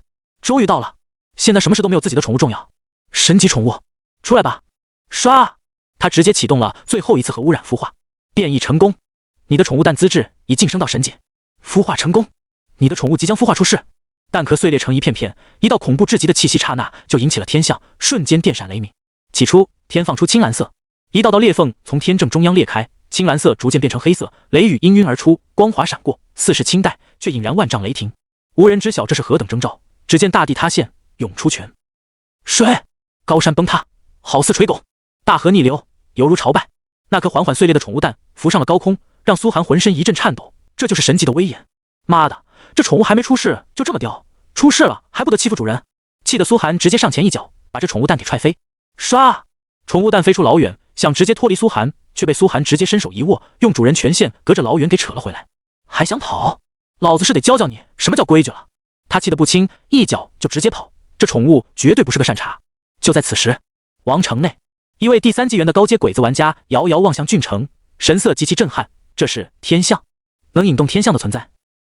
到了，现在什么事都没有自己的宠物重要。神级宠物，出来吧！刷！他直接启动了最后一次核污染孵化，变异成功。你的宠物蛋资质已晋升到神级，孵化成功，你的宠物即将孵化出世。蛋壳碎裂成一片片，一道恐怖至极的气息刹那就引起了天象，瞬间电闪雷鸣。起初天放出青蓝色，一道道裂缝从天正中央裂开，青蓝色逐渐变成黑色，雷雨氤氲而出，光华闪过，似是清代，却引燃万丈雷霆。无人知晓这是何等征兆，只见大地塌陷，涌出泉水，高山崩塌，好似锤拱，大河逆流，犹如朝拜。那颗缓缓碎裂的宠物蛋浮上了高空，让苏寒浑身一阵颤抖。这就是神级的威严！妈的，这宠物还没出世就这么掉，出世了还不得欺负主人？气得苏寒直接上前一脚，把这宠物蛋给踹飞。唰！宠物蛋飞出老远，想直接脱离苏寒，却被苏寒直接伸手一握，用主人权限隔着老远给扯了回来。还想跑？老子是得教教你什么叫规矩了。他气得不轻，一脚就直接跑。这宠物绝对不是个善茬。就在此时，王城内，一位第3纪元的高阶鬼子玩家遥遥望向郡城，神色极其震撼。这是天象，能引动天象的存在，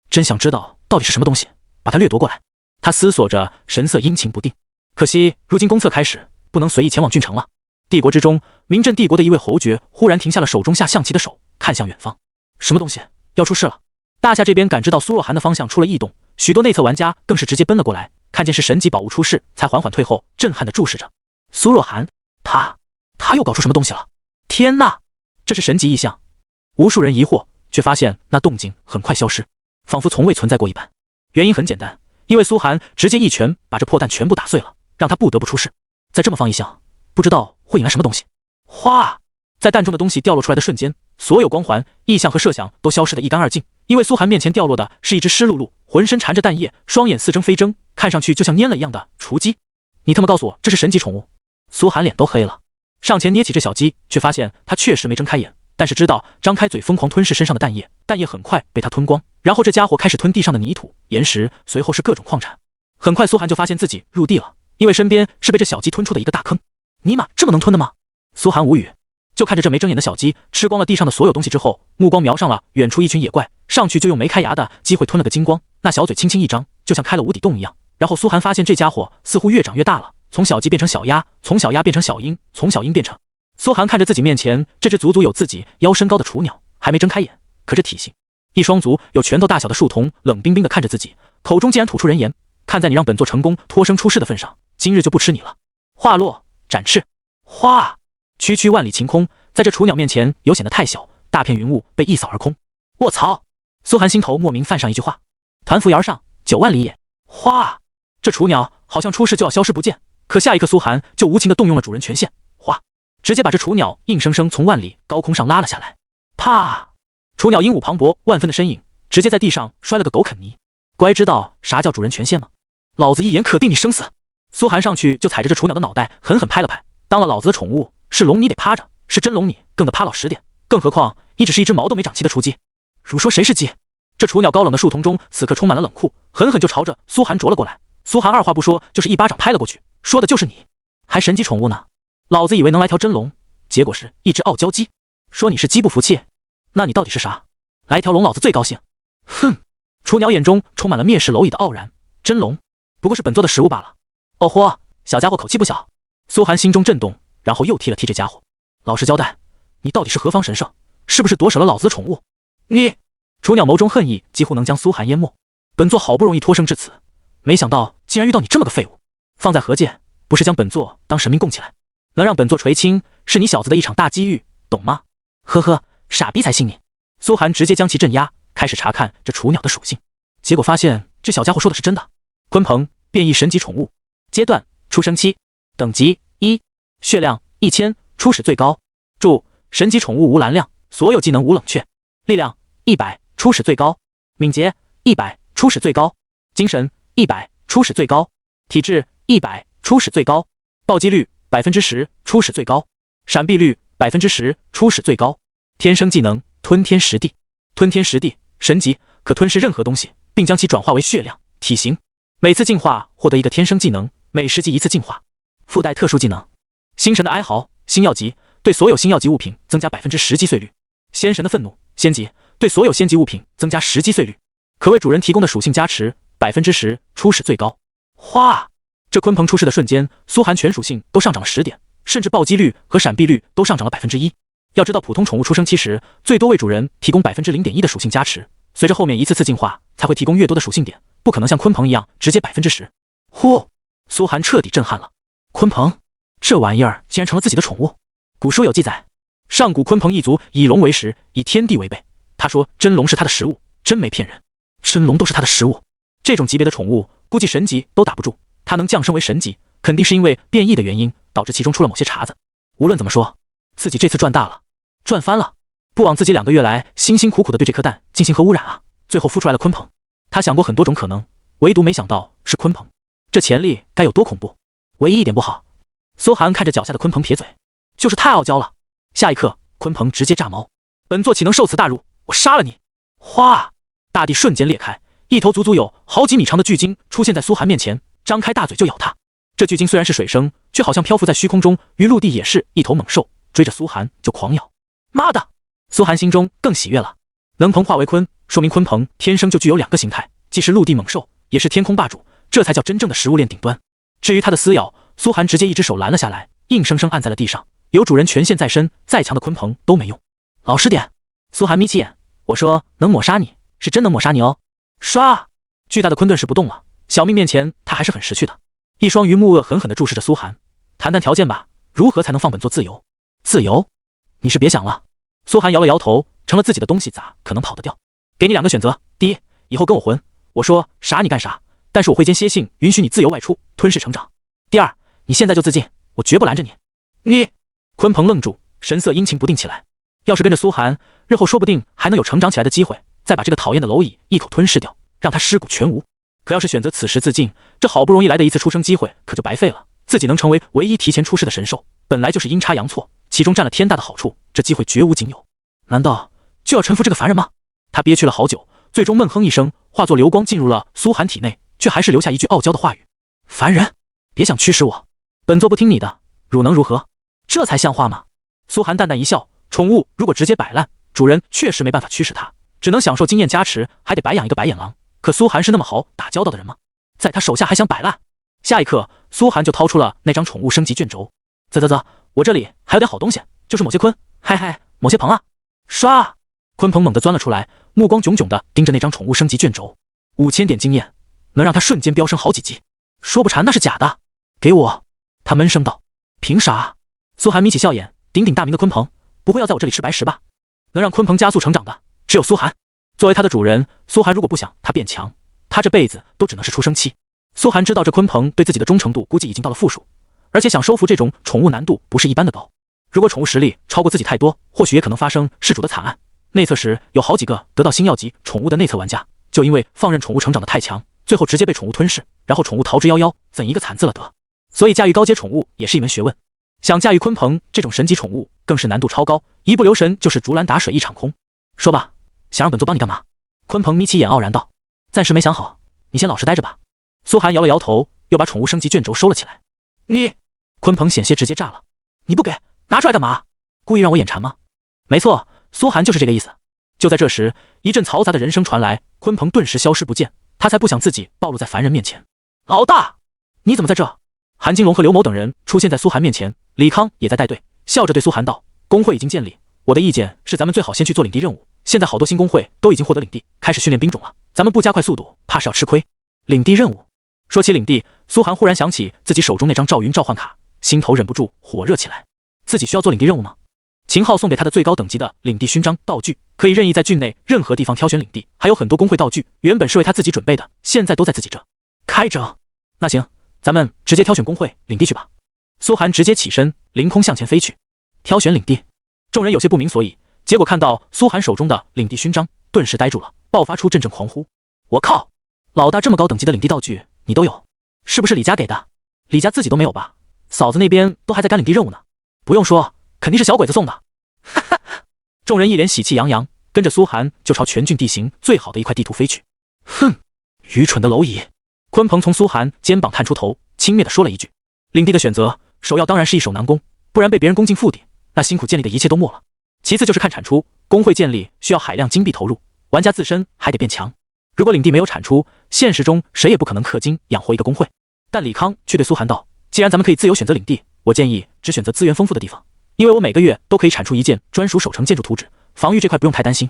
真想知道到底是什么东西，把它掠夺过来。他思索着，神色阴晴不定。可惜如今公测开始，不能随意前往郡城了。帝国之中，明镇帝国的一位侯爵忽然停下了手中下象棋的手，看向远方。什么东西？要出事了！大夏这边感知到苏若涵的方向出了异动，许多内测玩家更是直接奔了过来，看见是神级宝物出事，才缓缓退后，震撼地注视着。苏若涵，他又搞出什么东西了？天哪，这是神级异象！无数人疑惑，却发现那动静很快消失，仿佛从未存在过一般。原因很简单，因为苏寒直接一拳把这破蛋全部打碎了，让他不得不出事。再这么放异象，不知道会引来什么东西。哗！在蛋中的东西掉落出来的瞬间，所有光环、异象和设想都消失得一干二净。因为苏寒面前掉落的是一只湿漉漉、浑身缠着蛋液、双眼似睁非睁，看上去就像蔫了一样的雏鸡。你他妈告诉我这是神级宠物？苏寒脸都黑了，上前捏起这小鸡，却发现它确实没睁开眼，但是知道张开嘴疯狂吞噬身上的蛋液，蛋液很快被它吞光，然后这家伙开始吞地上的泥土、岩石，随后是各种矿产。很快苏寒就发现自己入地了，因为身边是被这小鸡吞出的一个大坑。尼玛，这么能吞的吗？苏寒无语，就看着这没睁眼的小鸡吃光了地上的所有东西之后，目光瞄上了远处一群野怪，上去就用没开牙的机会吞了个精光，那小嘴轻轻一张，就像开了无底洞一样。然后苏寒发现这家伙似乎越长越大了，从小鸡变成小鸭，从小鸭变成小鹰，从小鹰变成……苏寒看着自己面前这只足足有自己腰身高的雏鸟，还没睁开眼，可这体型，一双足有拳头大小的树童冷冰冰的看着自己，口中竟然吐出人言：看在你让本座成功脱生出世的份上，今日就不吃你了。话落，展翅，哗！区区万里晴空，在这雏鸟面前又显得太小，大片云雾被一扫而空。卧槽！苏寒心头莫名泛上一句话：团扶摇而上，9万里也。哗！这雏鸟好像出世就要消失不见，可下一刻苏寒就无情地动用了主人权限，哗！直接把这雏鸟硬生生从万里高空上拉了下来。啪！雏鸟英武磅礴万分的身影，直接在地上摔了个狗啃泥。乖，知道啥叫主人权限吗？老子一言可定你生死！苏寒上去就踩着这雏鸟的脑袋狠狠拍了拍。当了老子的宠物，是龙你得趴着，是真龙你更得趴老实点。更何况你只是一只毛都没长齐的雏鸡。如说谁是鸡？这雏鸟高冷的树丛中此刻充满了冷酷，狠狠就朝着苏寒啄了过来。苏寒二话不说就是一巴掌拍了过去，说的就是你，还神级宠物呢？老子以为能来条真龙，结果是一只傲娇鸡。说你是鸡不服气，那你到底是啥？来条龙老子最高兴。哼！雏鸟眼中充满了蔑视蝼蚁的傲然。真龙不过是本座的食物罢了。哦豁，小家伙口气不小。苏寒心中震动，然后又踢了踢这家伙。老实交代，你到底是何方神圣？是不是夺舍了老子的宠物？你！雏鸟眸中恨意几乎能将苏寒淹没。本座好不容易脱生至此，没想到竟然遇到你这么个废物。放在何界，不是将本座当神明供起来？能让本座垂青，是你小子的一场大机遇，懂吗？呵呵，傻逼才信你。苏寒直接将其镇压，开始查看这雏鸟的属性，结果发现这小家伙说的是真的。鲲鹏，变异神级宠物，阶段出生期，等级1，血量1000，初始最高。注：神级宠物无蓝量，所有技能无冷却。力量100，初始最高。敏捷100，初始最高。精神100，初始最高。体质100，初始最高。暴击率10%，初始最高。闪避率10%，初始最高。天生技能吞天食地。吞天食地神级，可吞噬任何东西，并将其转化为血量。体型每次进化获得一个天生技能，每10级一次进化。附带特殊技能：星神的哀嚎，星耀级，对所有星耀级物品增加10%击碎率。仙神的愤怒，仙级，对所有仙级物品增加10击碎率，可为主人提供的属性加持10%，初始最高。哗！这鲲鹏出世的瞬间，苏寒全属性都上涨了10点，甚至暴击率和闪避率都上涨了1%。要知道，普通宠物出生期时，最多为主人提供0.1%的属性加持，随着后面一次次进化，才会提供越多的属性点，不可能像鲲鹏一样直接10%。呼！苏寒彻底震撼了。鲲鹏，这玩意儿竟然成了自己的宠物。古书有记载，上古鲲鹏一族以龙为食，以天地为被。他说真龙是他的食物，真没骗人。真龙都是他的食物，这种级别的宠物，估计神级都打不住。他能降生为神级，肯定是因为变异的原因，导致其中出了某些茬子。无论怎么说，自己这次赚大了，赚翻了。不枉自己2个月来辛辛苦苦的对这颗蛋进行核污染啊！最后孵出来了鲲鹏。他想过很多种可能，唯独没想到是鲲鹏。这潜力该有多恐怖？唯一一点不好，苏寒看着脚下的鲲鹏撇嘴，就是太傲娇了。下一刻，鲲鹏直接炸毛，本座岂能受此大辱？我杀了你！哗！大地瞬间裂开，一头足足有好几米长的巨鲸出现在苏寒面前，张开大嘴就咬他。这巨鲸虽然是水生，却好像漂浮在虚空中，于陆地也是一头猛兽，追着苏寒就狂咬。妈的！苏寒心中更喜悦了，能鹏化为鲲，说明鲲鹏天生就具有2个形态，既是陆地猛兽，也是天空霸主，这才叫真正的食物链顶端。至于他的撕咬，苏寒直接一只手拦了下来，硬生生按在了地上。有主人权限在身，再强的鲲鹏都没用。老实点！苏寒眯起眼，我说能抹杀你，是真能抹杀你哦。唰！巨大的鲲顿时不动了，小命面前他还是很识趣的。一双鱼目恶狠狠地注视着苏寒，谈谈条件吧，如何才能放本座自由？自由？你是别想了。苏寒摇了摇头，成了自己的东西咋可能跑得掉？给你2个选择，第一，以后跟我混，我说啥你干啥，但是我会间歇性允许你自由外出，吞噬成长。第二，你现在就自尽，我绝不拦着你。你！鲲鹏愣住，神色阴晴不定起来。要是跟着苏寒，日后说不定还能有成长起来的机会，再把这个讨厌的蝼蚁一口吞噬掉，让他尸骨全无。可要是选择此时自尽，这好不容易来的一次出生机会可就白费了。自己能成为唯一提前出世的神兽，本来就是阴差阳错，其中占了天大的好处，这机会绝无仅有。难道就要臣服这个凡人吗？他憋屈了好久，最终闷哼一声，化作流光进入了苏寒体内，却还是留下一句傲娇的话语：凡人，别想驱使我，本座不听你的，汝能如何？这才像话吗？苏寒淡淡一笑，宠物如果直接摆烂，主人确实没办法驱使它，只能享受经验加持，还得白养一个白眼狼。可苏寒是那么好打交道的人吗？在他手下还想摆烂？下一刻，苏寒就掏出了那张宠物升级卷轴。啧，我这里还有点好东西，就是某些鲲，嗨嗨，某些鹏啊！唰，鲲鹏猛地钻了出来，目光炯炯地盯着那张宠物升级卷轴。5000点经验，能让他瞬间飙升好几级。说不馋那是假的，给我！他闷声道。凭啥？苏寒眯起笑眼，鼎鼎大名的鲲鹏，不会要在我这里吃白食吧？能让鲲鹏加速成长的，只有苏寒。作为他的主人，苏寒如果不想他变强，他这辈子都只能是出生期。苏寒知道这鲲鹏对自己的忠诚度估计已经到了负数，而且想收服这种宠物难度不是一般的高。如果宠物实力超过自己太多，或许也可能发生失主的惨案。内测时有好几个得到星耀级宠物的内测玩家，就因为放任宠物成长的太强，最后直接被宠物吞噬，然后宠物逃之夭夭，怎一个惨字了得。所以驾驭高阶宠物也是一门学问，想驾驭鲲鹏这种神级宠物更是难度超高，一不留神就是竹篮打水一场空。说吧，想让本座帮你干嘛？鲲鹏眯起眼傲然道。暂时没想好，你先老实待着吧。苏寒摇了摇头，又把宠物升级卷轴收了起来。你！鲲鹏险些直接炸了。你不给，拿出来干嘛？故意让我眼馋吗？没错，苏寒就是这个意思。就在这时，一阵嘈杂的人声传来，鲲鹏顿时消失不见，他才不想自己暴露在凡人面前。老大，你怎么在这？韩金龙和刘某等人出现在苏寒面前，李康也在带队，笑着对苏寒道：工会已经建立，我的意见是咱们最好先去做领地任务，现在好多新工会都已经获得领地，开始训练兵种了，咱们不加快速度，怕是要吃亏。领地任务。说起领地，苏寒忽然想起自己手中那张赵云召唤卡，心头忍不住火热起来。自己需要做领地任务吗？秦昊送给他的最高等级的领地勋章道具，可以任意在郡内任何地方挑选领地，还有很多工会道具，原本是为他自己准备的，现在都在自己这。开整。那行，咱们直接挑选工会领地去吧。苏寒直接起身，凌空向前飞去。挑选领地，众人有些不明所以，结果看到苏寒手中的领地勋章，顿时呆住了，爆发出阵阵狂呼。我靠，老大这么高等级的领地道具你都有，是不是李家给的？李家自己都没有吧？嫂子那边都还在干领地任务呢。不用说，肯定是小鬼子送的。哈哈，众人一脸喜气洋洋，跟着苏寒就朝全郡地形最好的一块地图飞去。哼，愚蠢的蝼蚁！鲲鹏从苏寒肩膀探出头，轻蔑地说了一句：领地的选择，首要当然是一手难攻，不然被别人攻进腹地，那辛苦建立的一切都没了。其次就是看产出，工会建立需要海量金币投入，玩家自身还得变强。如果领地没有产出，现实中谁也不可能氪金养活一个工会。但李康却对苏寒道：既然咱们可以自由选择领地，我建议只选择资源丰富的地方，因为我每个月都可以产出一件专属守城建筑图纸，防御这块不用太担心。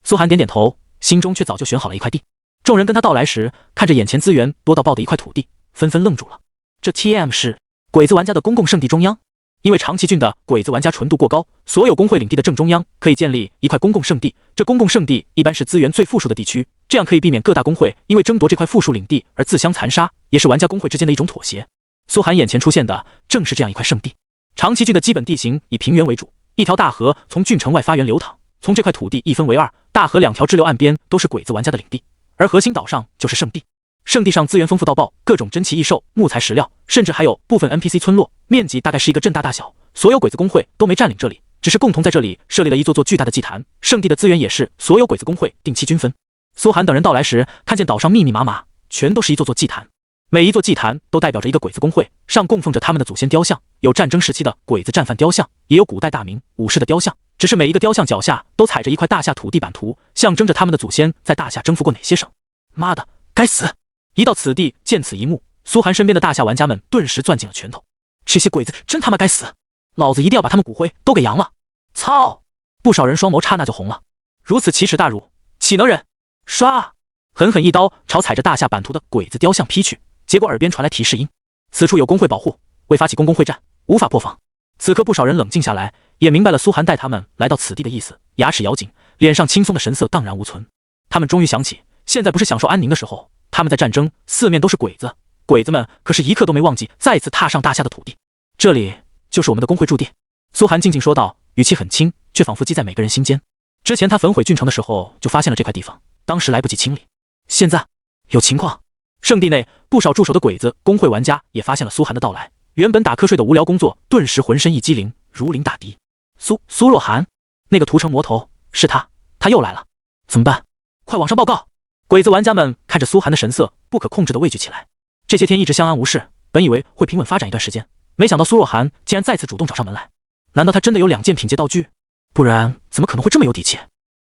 苏寒点点头，心中却早就选好了一块地。众人跟他到来时，看着眼前资源多到爆的一块土地，纷纷愣住了。这 TM 是鬼子玩家的公共圣地中央。因为长崎郡的鬼子玩家纯度过高，所有工会领地的正中央可以建立一块公共圣地，这公共圣地一般是资源最富庶的地区，这样可以避免各大工会因为争夺这块富庶领地而自相残杀，也是玩家工会之间的一种妥协。苏寒眼前出现的正是这样一块圣地。长崎郡的基本地形以平原为主，一条大河从郡城外发源流淌，从这块土地一分为二，大河两条支流岸边都是鬼子玩家的领地，而核心岛上就是圣地。圣地上资源丰富到爆，各种珍奇异兽、木材石料，甚至还有部分 NPC 村落，面积大概是一个镇大大小，所有鬼子公会都没占领这里，只是共同在这里设立了一座座巨大的祭坛，圣地的资源也是所有鬼子公会定期均分。苏寒等人到来时，看见岛上密密麻麻，全都是一座座祭坛，每一座祭坛都代表着一个鬼子公会，上供奉着他们的祖先雕像，有战争时期的鬼子战犯雕像，也有古代大明武士的雕像，只是每一个雕像脚下都踩着一块大夏土地版图，象征着他们的祖先在大夏征服过哪些省。妈的，该死！一到此地，见此一幕，苏寒身边的大夏玩家们顿时攥紧了拳头。这些鬼子真他妈该死！老子一定要把他们骨灰都给扬了！操！不少人双眸刹那就红了，如此奇耻大辱，岂能忍？唰！狠狠一刀朝踩着大夏版图的鬼子雕像劈去，结果耳边传来提示音：此处有公会保护，未发起公共会战，无法破防。此刻不少人冷静下来，也明白了苏寒带他们来到此地的意思，牙齿咬紧，脸上轻松的神色荡然无存。他们终于想起，现在不是享受安宁的时候，他们在战争，四面都是鬼子，鬼子们可是一刻都没忘记再次踏上大夏的土地。这里就是我们的公会驻地。苏寒静静说道，语气很轻，却仿佛记在每个人心间。之前他焚毁郡城的时候就发现了这块地方，当时来不及清理。现在有情况，圣地内不少驻守的鬼子公会玩家也发现了苏寒的到来，原本打瞌睡的无聊工作顿时浑身一激灵，如临大敌。苏若寒，那个屠城魔头是他又来了，怎么办？快往上报告！鬼子玩家们看着苏寒的神色，不可控制地畏惧起来。这些天一直相安无事，本以为会平稳发展一段时间，没想到苏若寒竟然再次主动找上门来。难道他真的有2件品阶道具？不然怎么可能会这么有底气？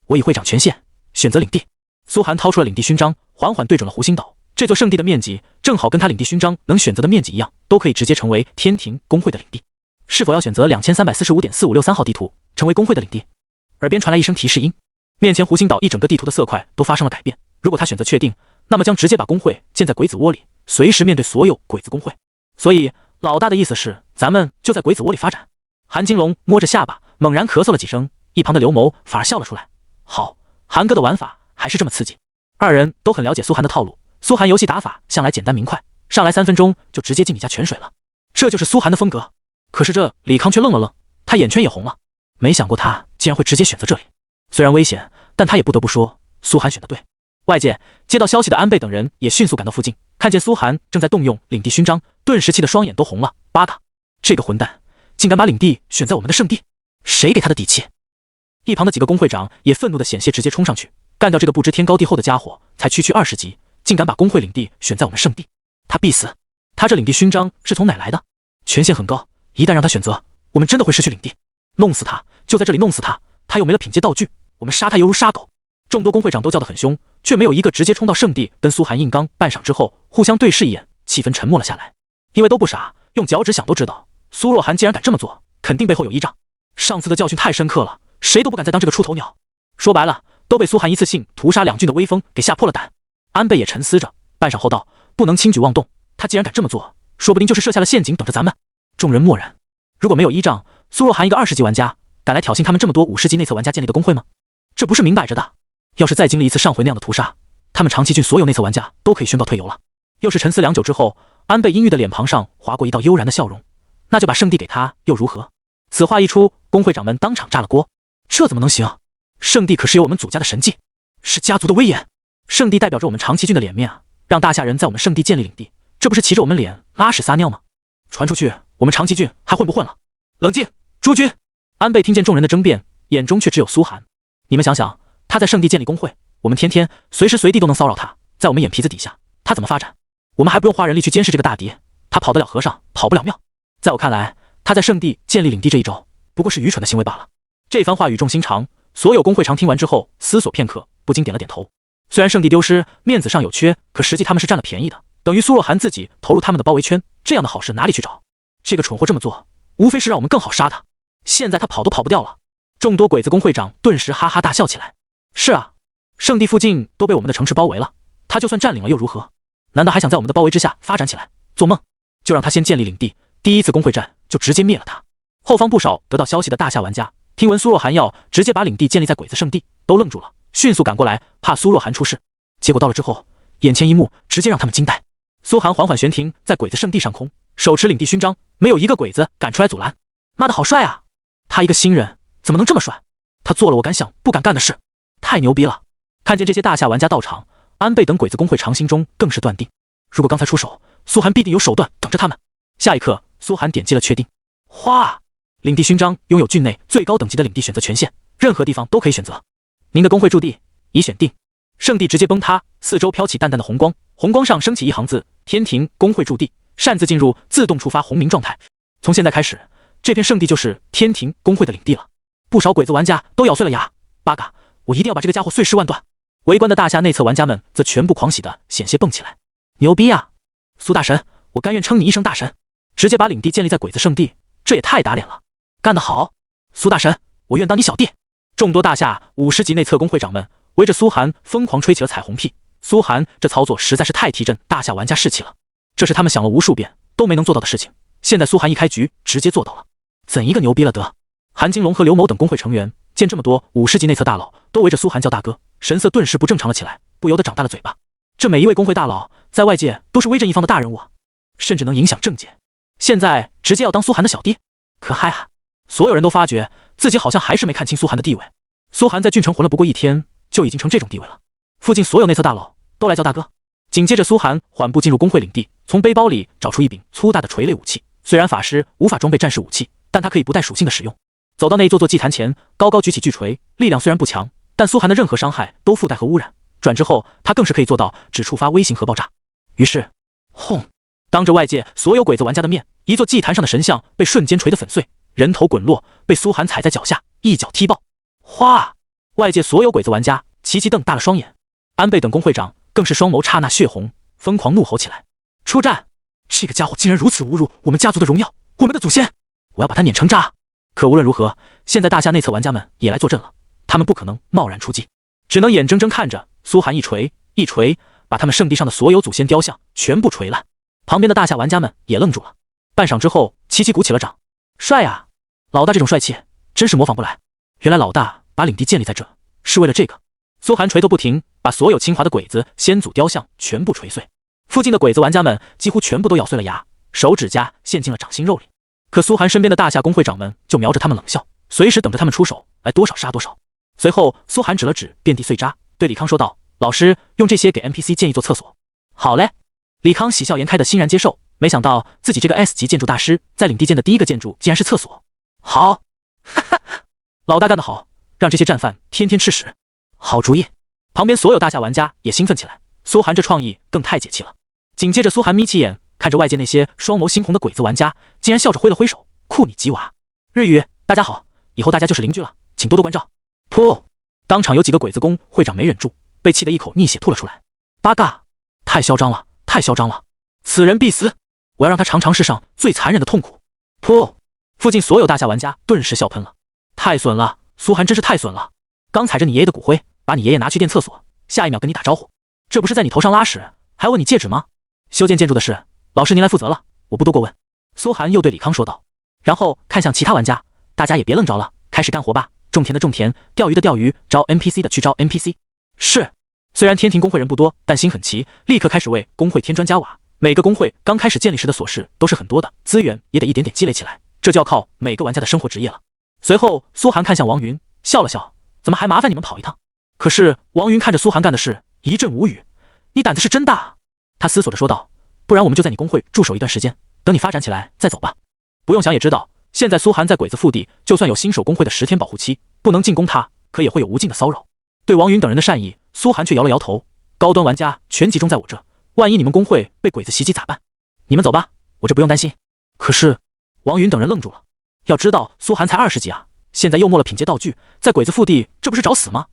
我以会长权限选择领地。苏寒掏出了领地勋章，缓缓对准了湖心岛。这座圣地的面积正好跟他领地勋章能选择的面积一样，都可以直接成为天庭公会的领地。是否要选择2345.4563号地图成为公会的领地？耳边传来一声提示音，面前湖心岛一整个地图的色块都发生了改变。如果他选择确定，那么将直接把公会建在鬼子窝里，随时面对所有鬼子公会。所以老大的意思是，咱们就在鬼子窝里发展。韩金龙摸着下巴，猛然咳嗽了几声，一旁的刘某反而笑了出来。好，韩哥的玩法还是这么刺激。二人都很了解苏寒的套路，苏寒游戏打法向来简单明快，上来3分钟就直接进你家泉水了，这就是苏寒的风格。可是这李康却愣了愣，他眼圈也红了，没想过他竟然会直接选择这里。虽然危险，但他也不得不说，苏寒选得对。外界接到消息的安倍等人也迅速赶到附近，看见苏寒正在动用领地勋章，顿时气得双眼都红了。八嘎，这个混蛋竟敢把领地选在我们的圣地，谁给他的底气？一旁的几个公会长也愤怒的险些直接冲上去干掉这个不知天高地厚的家伙，才区20级，竟敢把公会领地选在我们圣地，他必死！他这领地勋章是从哪来的？权限很高，一旦让他选择，我们真的会失去领地。弄死他，就在这里弄死他，他又没了品阶道具，我们杀他犹如杀狗。众多公会长都叫得很凶，却没有一个直接冲到圣地跟苏寒硬刚半晌之后，互相对视一眼，气氛沉默了下来。因为都不傻，用脚趾想都知道，苏若寒既然敢这么做，肯定背后有依仗。上次的教训太深刻了，谁都不敢再当这个出头鸟。说白了，都被苏寒一次性屠杀2郡的威风给吓破了胆。安倍也沉思着，半晌后道：不能轻举妄动，他既然敢这么做，说不定就是设下了陷阱等着咱们。众人默然。如果没有依仗，苏若寒一个20级玩家，敢来挑衅他们这么多50级内测玩家建立的公会吗？这不是明摆着的。要是再经历一次上回那样的屠杀，他们长崎郡所有内测玩家都可以宣告退游了。又是沉思良久之后，安倍阴郁的脸庞上划过一道悠然的笑容。那就把圣地给他又如何？此话一出，公会长们当场炸了锅。这怎么能行？圣地可是有我们祖家的神迹，是家族的威严。圣地代表着我们长崎郡的脸面啊！让大夏人在我们圣地建立领地，这不是骑着我们脸拉屎撒尿吗？传出去，我们长崎郡还混不混了？冷静，诸君！安倍听见众人的争辩，眼中却只有苏寒。你们想想，他在圣地建立公会，我们天天随时随地都能骚扰他，在我们眼皮子底下，他怎么发展？我们还不用花人力去监视这个大敌，他跑得了和尚，跑不了庙。在我看来，他在圣地建立领地这一招，不过是愚蠢的行为罢了。这番话语重心长，所有公会长听完之后思索片刻，不禁点了点头。虽然圣地丢失，面子上有缺，可实际他们是占了便宜的，等于苏若寒自己投入他们的包围圈，这样的好事哪里去找？这个蠢货这么做，无非是让我们更好杀他。现在他跑都跑不掉了。众多鬼子公会长顿时哈哈大笑起来。是啊，圣地附近都被我们的城池包围了，他就算占领了又如何？难道还想在我们的包围之下发展起来？做梦！就让他先建立领地，第一次公会战就直接灭了他。后方不少得到消息的大夏玩家，听闻苏若寒要直接把领地建立在鬼子圣地，都愣住了，迅速赶过来，怕苏若寒出事。结果到了之后，眼前一幕直接让他们惊呆。苏寒缓缓悬停在鬼子圣地上空，手持领地勋章，没有一个鬼子敢出来阻拦。妈的好帅啊！他一个新人怎么能这么帅？他做了我敢想不敢干的事，太牛逼了！看见这些大夏玩家到场，安倍等鬼子公会长心中更是断定，如果刚才出手，苏寒必定有手段等着他们。下一刻，苏寒点击了确定。哗！领地勋章拥有郡内最高等级的领地选择权限，任何地方都可以选择。您的工会驻地已选定。圣地直接崩塌，四周飘起淡淡的红光，红光上升起一行字：天庭工会驻地。擅自进入自动触发红名状态。从现在开始，这片圣地就是天庭工会的领地了。不少鬼子玩家都咬碎了牙，八嘎，我一定要把这个家伙碎尸万段。围观的大厦内侧玩家们则全部狂喜的险些蹦起来。牛逼啊！苏大神，我甘愿称你一声大神。直接把领地建立在鬼子圣地，这也太打脸了。干得好，苏大神，我愿当你小弟。众多大厦50级内侧工会长们围着苏寒疯狂吹起了彩虹屁。苏寒这操作实在是太提振大厦玩家士气了，这是他们想了无数遍都没能做到的事情。现在苏寒一开局直接做到了，怎一个牛逼了得！韩金龙和刘某等工会成员见这么多50级内侧大佬都围着苏寒叫大哥，神色顿时不正常了起来，不由得长大了嘴巴。这每一位工会大佬在外界都是威震一方的大人物啊，甚至能影响政界。现在直接要当苏寒的小弟，可嗨啊！所有人都发觉自己好像还是没看清苏寒的地位。苏寒在郡城混了不过1天，就已经成这种地位了。附近所有内侧大佬都来叫大哥。紧接着，苏寒缓步进入工会领地，从背包里找出一柄粗大的锤类武器。虽然法师无法装备战士武器，但他可以不带属性的使用。走到那一座座祭坛前，高高举起巨锤，力量虽然不强，但苏寒的任何伤害都附带核污染。转职后，他更是可以做到只触发微型核爆炸。于是，轰！当着外界所有鬼子玩家的面，一座祭坛上的神像被瞬间锤得粉碎，人头滚落，被苏寒踩在脚下，一脚踢爆。哗！外界所有鬼子玩家齐齐瞪大了双眼，安倍等工会长更是双眸刹那血红，疯狂怒吼起来：出战！这个家伙竟然如此侮辱我们家族的荣耀，我们的祖先！我要把他碾成渣！可无论如何，现在大厦内侧玩家们也来坐镇了，他们不可能贸然出击，只能眼睁睁看着苏寒一锤一锤把他们圣地上的所有祖先雕像全部锤烂。旁边的大厦玩家们也愣住了，半晌之后齐齐鼓起了掌。帅啊！老大这种帅气真是模仿不来。原来老大把领地建立在这是为了这个。苏寒锤头不停，把所有清华的鬼子先祖雕像全部锤碎。附近的鬼子玩家们几乎全部都咬碎了牙，手指甲陷进了掌心肉里。可苏寒身边的大厦工会长们就瞄着他们冷笑，随时等着他们出手，来多少杀多少。随后苏寒指了指遍地碎渣，对李康说道：老师，用这些给 NPC 建一座厕所。好嘞。李康喜笑颜开的欣然接受，没想到自己这个 S 级建筑大师在领地建的第一个建筑竟然是厕所。好，哈哈，老大干得好，让这些战犯天天吃屎。好主意。旁边所有大厦玩家也兴奋起来，苏寒这创意更太解气了。紧接着苏寒眯起眼看着外界那些双眸猩红的鬼子玩家，竟然笑着挥了挥手：库里吉娃。日语，大家好，以后大家就是邻居了，请多多关照。噗！当场有几个鬼子工会长没忍住，被气得一口逆血吐了出来。八嘎！太嚣张了，太嚣张了！此人必死！我要让他尝尝世上最残忍的痛苦！噗！附近所有大厦玩家顿时笑喷了。太损了，苏寒真是太损了！刚踩着你爷爷的骨灰，把你爷爷拿去垫厕所，下一秒跟你打招呼，这不是在你头上拉屎，还问你戒指吗？修建建筑的事，老师您来负责了，我不多过问。苏寒又对李康说道，然后看向其他玩家，大家也别愣着了，开始干活吧！种田的种田，钓鱼的钓鱼，招 NPC 的去招 NPC。是。虽然天庭工会人不多，但心很齐，立刻开始为工会添砖加瓦。每个工会刚开始建立时的琐事都是很多的，资源也得一点点积累起来，这就要靠每个玩家的生活职业了。随后苏寒看向王云，笑了笑，怎么还麻烦你们跑一趟？可是王云看着苏寒干的事，一阵无语。你胆子是真大啊！他思索着说道，不然我们就在你工会驻守一段时间，等你发展起来再走吧。不用想也知道，现在苏寒在鬼子腹地，就算有新手工会的10天保护期，不能进攻他，可也会有无尽的骚扰。对王云等人的善意，苏寒却摇了摇头。高端玩家全集中在我这，万一你们工会被鬼子袭击咋办？你们走吧，我这不用担心。可是王云等人愣住了，要知道苏寒才20级啊，现在又没了品阶道具，在鬼子腹地，这不是找死吗？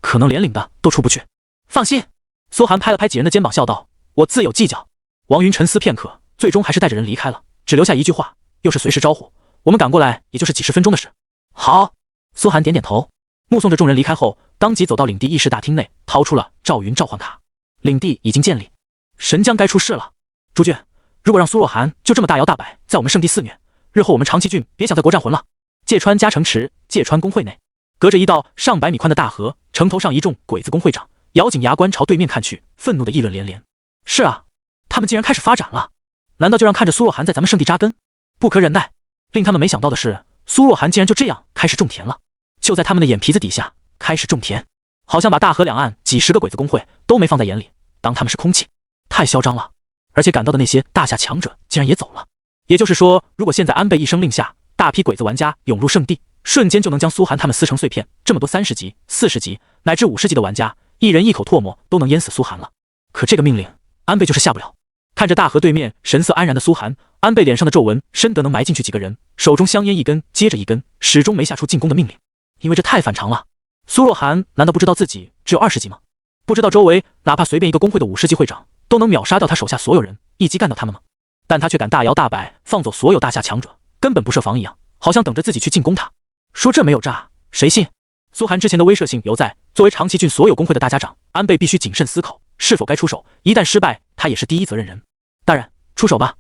可能连领的都出不去。放心，苏寒拍了拍几人的肩膀，笑道：我自有计较。王云沉思片刻，最终还是带着人离开了，只留下一句话，又是随时招呼，我们赶过来也就是几10分钟的事。好。苏寒点点头，目送着众人离开后，当即走到领地议事大厅内，掏出了赵云召唤卡。领地已经建立，神将该出世了。朱俊，如果让苏若涵就这么大摇大摆在我们圣地肆虐，日后我们长崎郡别想在国战魂了。芥川嘉诚池，芥川工会内，隔着一道上百米宽的大河，城头上一众鬼子工会长咬紧牙关朝对面看去，愤怒的议论连连。是啊，他们竟然开始发展了，难道就让看着苏若涵在咱们圣地扎根？不可忍耐！令他们没想到的是，苏若涵竟然就这样开始种田了，就在他们的眼皮子底下开始种田，好像把大河两岸几10个鬼子工会都没放在眼里，当他们是空气，太嚣张了！而且赶到的那些大夏强者竟然也走了，也就是说，如果现在安倍一声令下，大大批鬼子玩家涌入圣地，瞬间就能将苏寒他们撕成碎片。这么多30级、40级乃至50级的玩家，一人一口唾沫都能淹死苏寒了。可这个命令，安倍就是下不了。看着大河对面神色安然的苏寒，安倍脸上的皱纹深得能埋进去几个人，手中香烟一根接着一根，始终没下出进攻的命令，因为这太反常了。苏若涵难道不知道自己只有20级吗？不知道周围哪怕随便一个工会的50级会长都能秒杀掉他手下所有人，一击干掉他们吗？但他却敢大摇大摆放走所有大夏强者，根本不设防一样，好像等着自己去进攻他。说这没有诈，谁信？苏寒之前的威慑性犹在，作为长崎郡所有工会的大家长，安倍必须谨慎思考是否该出手，一旦失败，他也是第一责任人。大人，出手吧。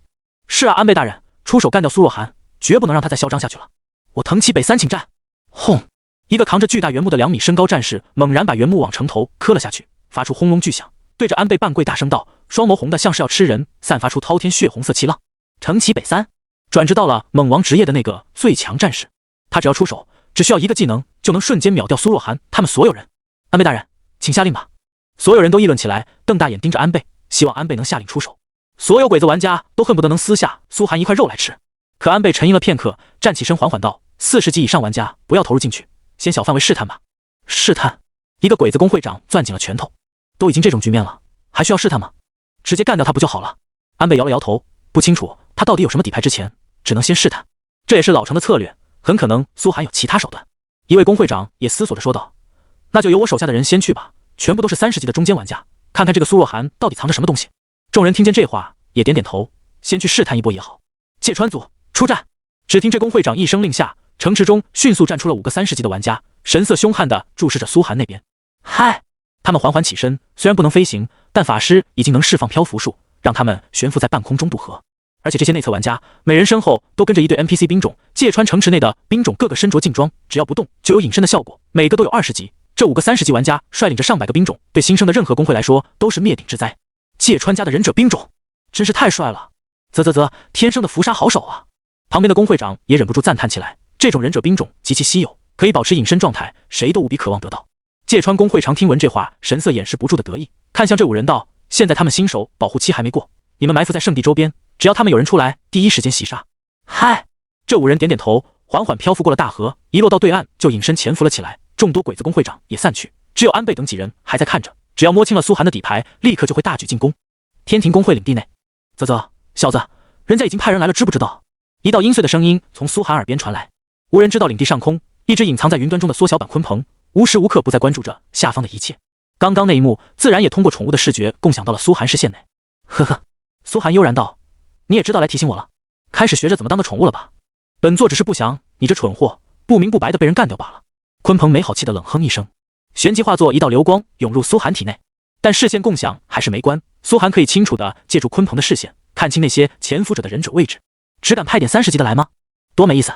是啊，安倍大人，出手干掉苏若涵，绝不能让他再嚣张下去了。我藤崎北三请战。轰！一个扛着巨大原木的2米身高战士猛然把原木往城头磕了下去，发出轰隆巨响，对着安倍半跪大声道，双眸红的像是要吃人，散发出滔天血红色气浪。藤崎北三转职到了猛王职业的那个最强战士，他只要出手，只需要一个技能就能瞬间秒掉苏若涵他们所有人。安倍大人，请下令吧。所有人都议论起来，瞪大眼盯着安倍，希望安倍能下令出手。所有鬼子玩家都恨不得能撕下苏寒一块肉来吃。可安倍沉吟了片刻，站起身缓缓道：40级以上玩家不要投入进去，先小范围试探吧。试探？一个鬼子工会长攥紧了拳头，都已经这种局面了，还需要试探吗？直接干掉他不就好了？安倍摇了摇头，不清楚他到底有什么底牌，之前只能先试探。这也是老成的策略，很可能苏寒有其他手段。一位工会长也思索着说道：那就由我手下的人先去吧，全部都是30级的中间玩家，看看这个苏若涵到底藏着什么东西。众人听见这话也点点头，先去试探一波也好。芥川组出战！只听这工会长一声令下，城池中迅速站出了5个30级的玩家，神色凶悍地注视着苏寒那边。嗨！他们缓缓起身，虽然不能飞行，但法师已经能释放漂浮术，让他们悬浮在半空中渡河。而且这些内测玩家，每人身后都跟着一队 NPC 兵种，芥川城池内的兵种个个身着劲装，只要不动就有隐身的效果，每个都有20级。这5个30级玩家率领着上百个兵种，对新生的任何工会来说都是灭顶之灾。芥川家的忍者兵种真是太帅了，天生的伏杀好手啊！旁边的工会长也忍不住赞叹起来，这种忍者兵种极其稀有，可以保持隐身状态，谁都无比渴望得到。芥川工会长听闻这话，神色掩饰不住的得意，看向这5人道：现在他们新手保护期还没过，你们埋伏在圣地周边，只要他们有人出来，第一时间袭杀。嗨！这5人点点头，缓缓漂浮过了大河，一落到对岸就隐身潜伏了起来。众多鬼子工会长也散去，只有安倍等几人还在看着，只要摸清了苏寒的底牌，立刻就会大举进攻。天庭工会领地内，小子，人家已经派人来了，知不知道？一道阴碎的声音从苏寒耳边传来。无人知道领地上空一直隐藏在云端中的缩小版鲲鹏，无时无刻不在关注着下方的一切。刚刚那一幕自然也通过宠物的视觉共享到了苏寒视线内。呵呵，苏寒悠然道：你也知道来提醒我了，开始学着怎么当个宠物了吧？本座只是不想你这蠢货不明不白的被人干掉罢了。鲲鹏没好气的冷哼一声，旋即化作一道流光涌入苏寒体内。但视线共享还是没关，苏寒可以清楚地借助鲲鹏的视线看清那些潜伏者的忍者位置。只敢派点30级的来吗？多没意思！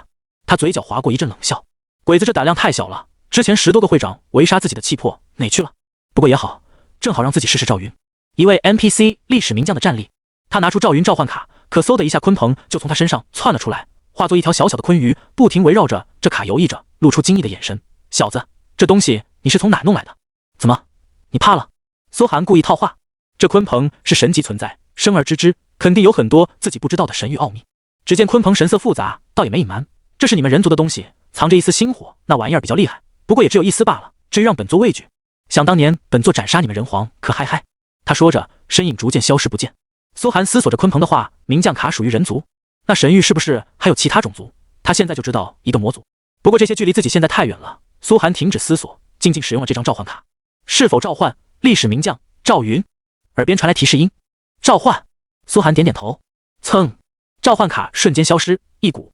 他嘴角划过一阵冷笑。鬼子这胆量太小了，之前10多个会长围杀自己的气魄哪去了？不过也好，正好让自己试试赵云。一位 NPC 历史名将的战力，他拿出赵云召唤卡，可嗖的一下，鲲鹏就从他身上窜了出来，化作一条小小的鲲鱼，不停围绕着这卡游弋着，露出惊异的眼神。小子，这东西你是从哪弄来的？怎么，你怕了？苏寒故意套话，这鲲鹏是神级存在，生而知之，肯定有很多自己不知道的神域奥秘。只见鲲鹏神色复杂，倒也没隐瞒，这是你们人族的东西，藏着一丝星火，那玩意儿比较厉害，不过也只有一丝罢了，至于让本座畏惧，想当年本座斩杀你们人皇，可嗨嗨。他说着，身影逐渐消失不见。苏寒思索着鲲鹏的话，名将卡属于人族，那神域是不是还有其他种族？他现在就知道一个魔族，不过这些距离自己现在太远了。苏寒停止思索，静静使用了这张召唤卡。是否召唤历史名将赵云？耳边传来提示音。召唤。苏寒点点头。噌，召唤卡瞬间消失，一股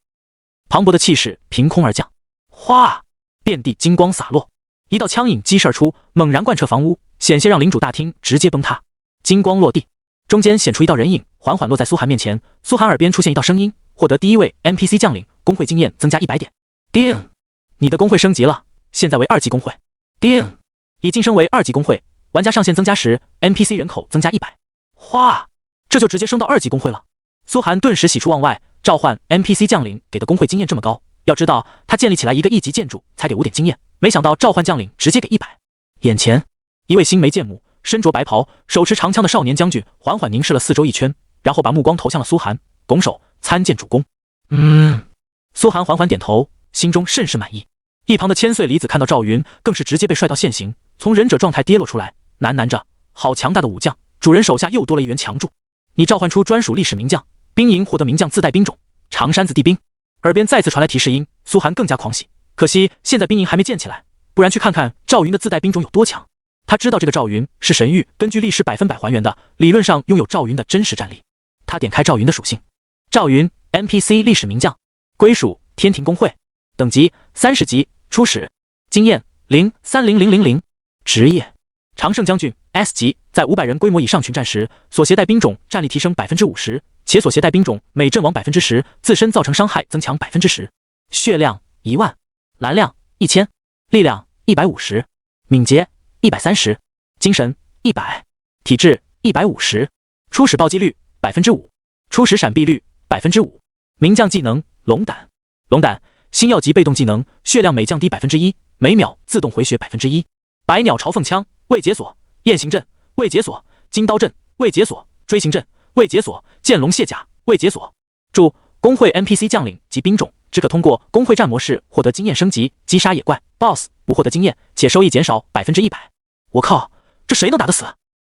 磅礴的气势凭空而降。哗，遍地金光洒落，一道枪影激射而出，猛然贯彻房屋，险些让领主大厅直接崩塌。金光落地，中间显出一道人影，缓缓落在苏寒面前。苏寒耳边出现一道声音：获得第1位 NPC 将领，工会经验增加100点。叮，你的工会升级了，现在为2级工会。叮，已晋升为2级工会，玩家上限增加时 NPC 人口增加100。哗，这就直接升到2级工会了。苏寒顿时喜出望外，召唤 NPC 将领给的工会经验这么高，要知道他建立起来一个1级建筑才给5点经验，没想到召唤将领直接给100。眼前一位星眉剑目，身着白袍，手持长枪的少年将军缓缓凝视了四周一圈，然后把目光投向了苏寒，拱手参见主公。苏寒缓缓点头，心中甚是满意。一旁的千岁离子看到赵云，更是直接被帅到现形，从忍者状态跌落出来，喃喃着：“好强大的武将，主人手下又多了一员强助。你召唤出专属历史名将，兵营获得名将自带兵种长山子地兵。”耳边再次传来提示音，苏寒更加狂喜。可惜现在兵营还没建起来，不然去看看赵云的自带兵种有多强。他知道这个赵云是神域根据历史100%还原的，理论上拥有赵云的真实战力。他点开赵云的属性，赵云 NPC 历史名将，归属天庭公会，等级30级，初始，经验0300000，职业常胜将军 S 级，在500人规模以上群战时，所携带兵种战力提升50%，且所携带兵种每阵亡10%，自身造成伤害增强10%。血量10000，蓝量1000，力量150，敏捷130，精神100，体质150，初始暴击率5%，初始闪避率5%。名将技能龙胆，龙胆星耀级被动技能，血量每降低1%，每秒自动回血1%。百鸟朝凤枪未解锁，雁行阵未解锁，金刀阵未解锁，锥形阵未解锁，剑龙卸甲未解锁。注：工会 NPC 将领及兵种只可通过工会战模式获得经验升级，击杀野怪 BOSS 不获得经验，且收益减少100%。我靠，这谁能打得死？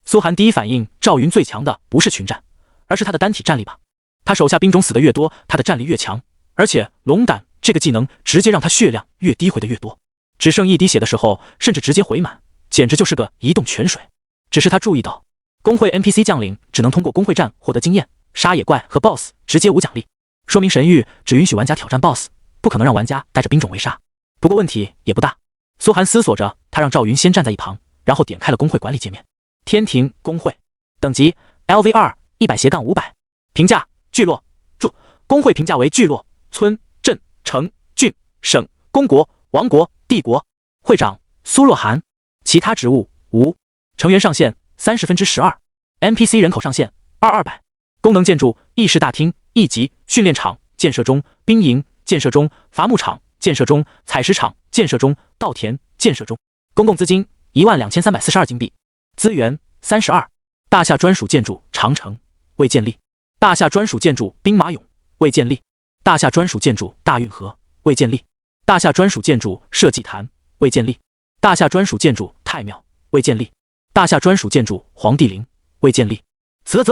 苏寒第一反应，赵云最强的不是群战，而是他的单体战力吧。他手下兵种死得越多，他的战力越强，而且龙胆这个技能直接让他血量越低回的越多，只剩1滴血的时候甚至直接回满，简直就是个移动泉水。只是他注意到，工会 NPC 将领只能通过工会战获得经验，杀野怪和 BOSS 直接无奖励，说明神域只允许玩家挑战 BOSS， 不可能让玩家带着兵种围杀。不过问题也不大，苏寒思索着，他让赵云先站在一旁，然后点开了工会管理界面。天庭工会，等级 LV2 100-500，评价聚落，注：工会评价为聚落、村、镇、城、郡、省、公国、王国、帝国。会长苏若涵，其他职务无。成员上限12%， NPC 人口上限200。功能建筑：议事大厅、一级训练场建设中，兵营建设中，伐木场建设中，采石场建设中，稻田建设中。公共资金12342金币。资源32。大夏专属建筑长城未建立。大夏专属建筑兵马俑未建立。大夏专属建筑大运河未建立。大夏专属建筑社稷坛未建立。大夏专属建筑太庙未建立。大夏专属建筑皇帝陵未建立。啧，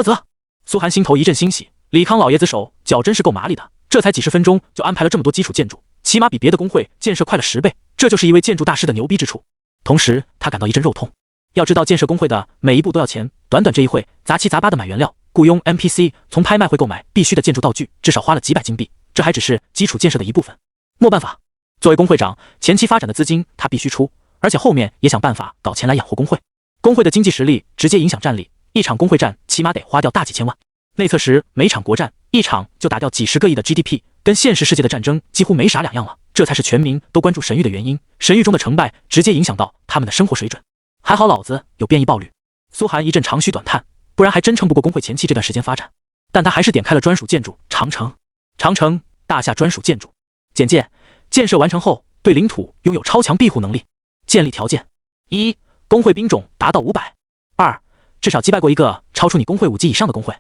苏寒心头一阵欣喜，李康老爷子手脚真是够麻利的，这才几十分钟就安排了这么多基础建筑，起码比别的工会建设快了10倍，这就是一位建筑大师的牛逼之处。同时他感到一阵肉痛，要知道建设工会的每一步都要钱，短短这一会杂七杂八的买原料、雇佣 NPC、从拍卖会购买必须的建筑道具，至少花了几百金币，这还只是基础建设的一部分。没办法，作为工会长，前期发展的资金他必须出，而且后面也想办法搞钱来养活工会。工会的经济实力直接影响战力，一场工会战起码得花掉大几千万。内测时每场国战一场就打掉几十个亿的 GDP， 跟现实世界的战争几乎没啥两样了，这才是全民都关注神域的原因。神域中的成败直接影响到他们的生活水准。还好老子有变异暴率。苏寒一阵长吁短叹，不然还真撑不过工会前期这段时间发展。但他还是点开了专属建筑长城。长城，大夏专属建筑。简介：建设完成后，对领土拥有超强庇护能力。建立条件：1. 工会兵种达到500。2. 至少击败过一个超出你工会5级以上的工会。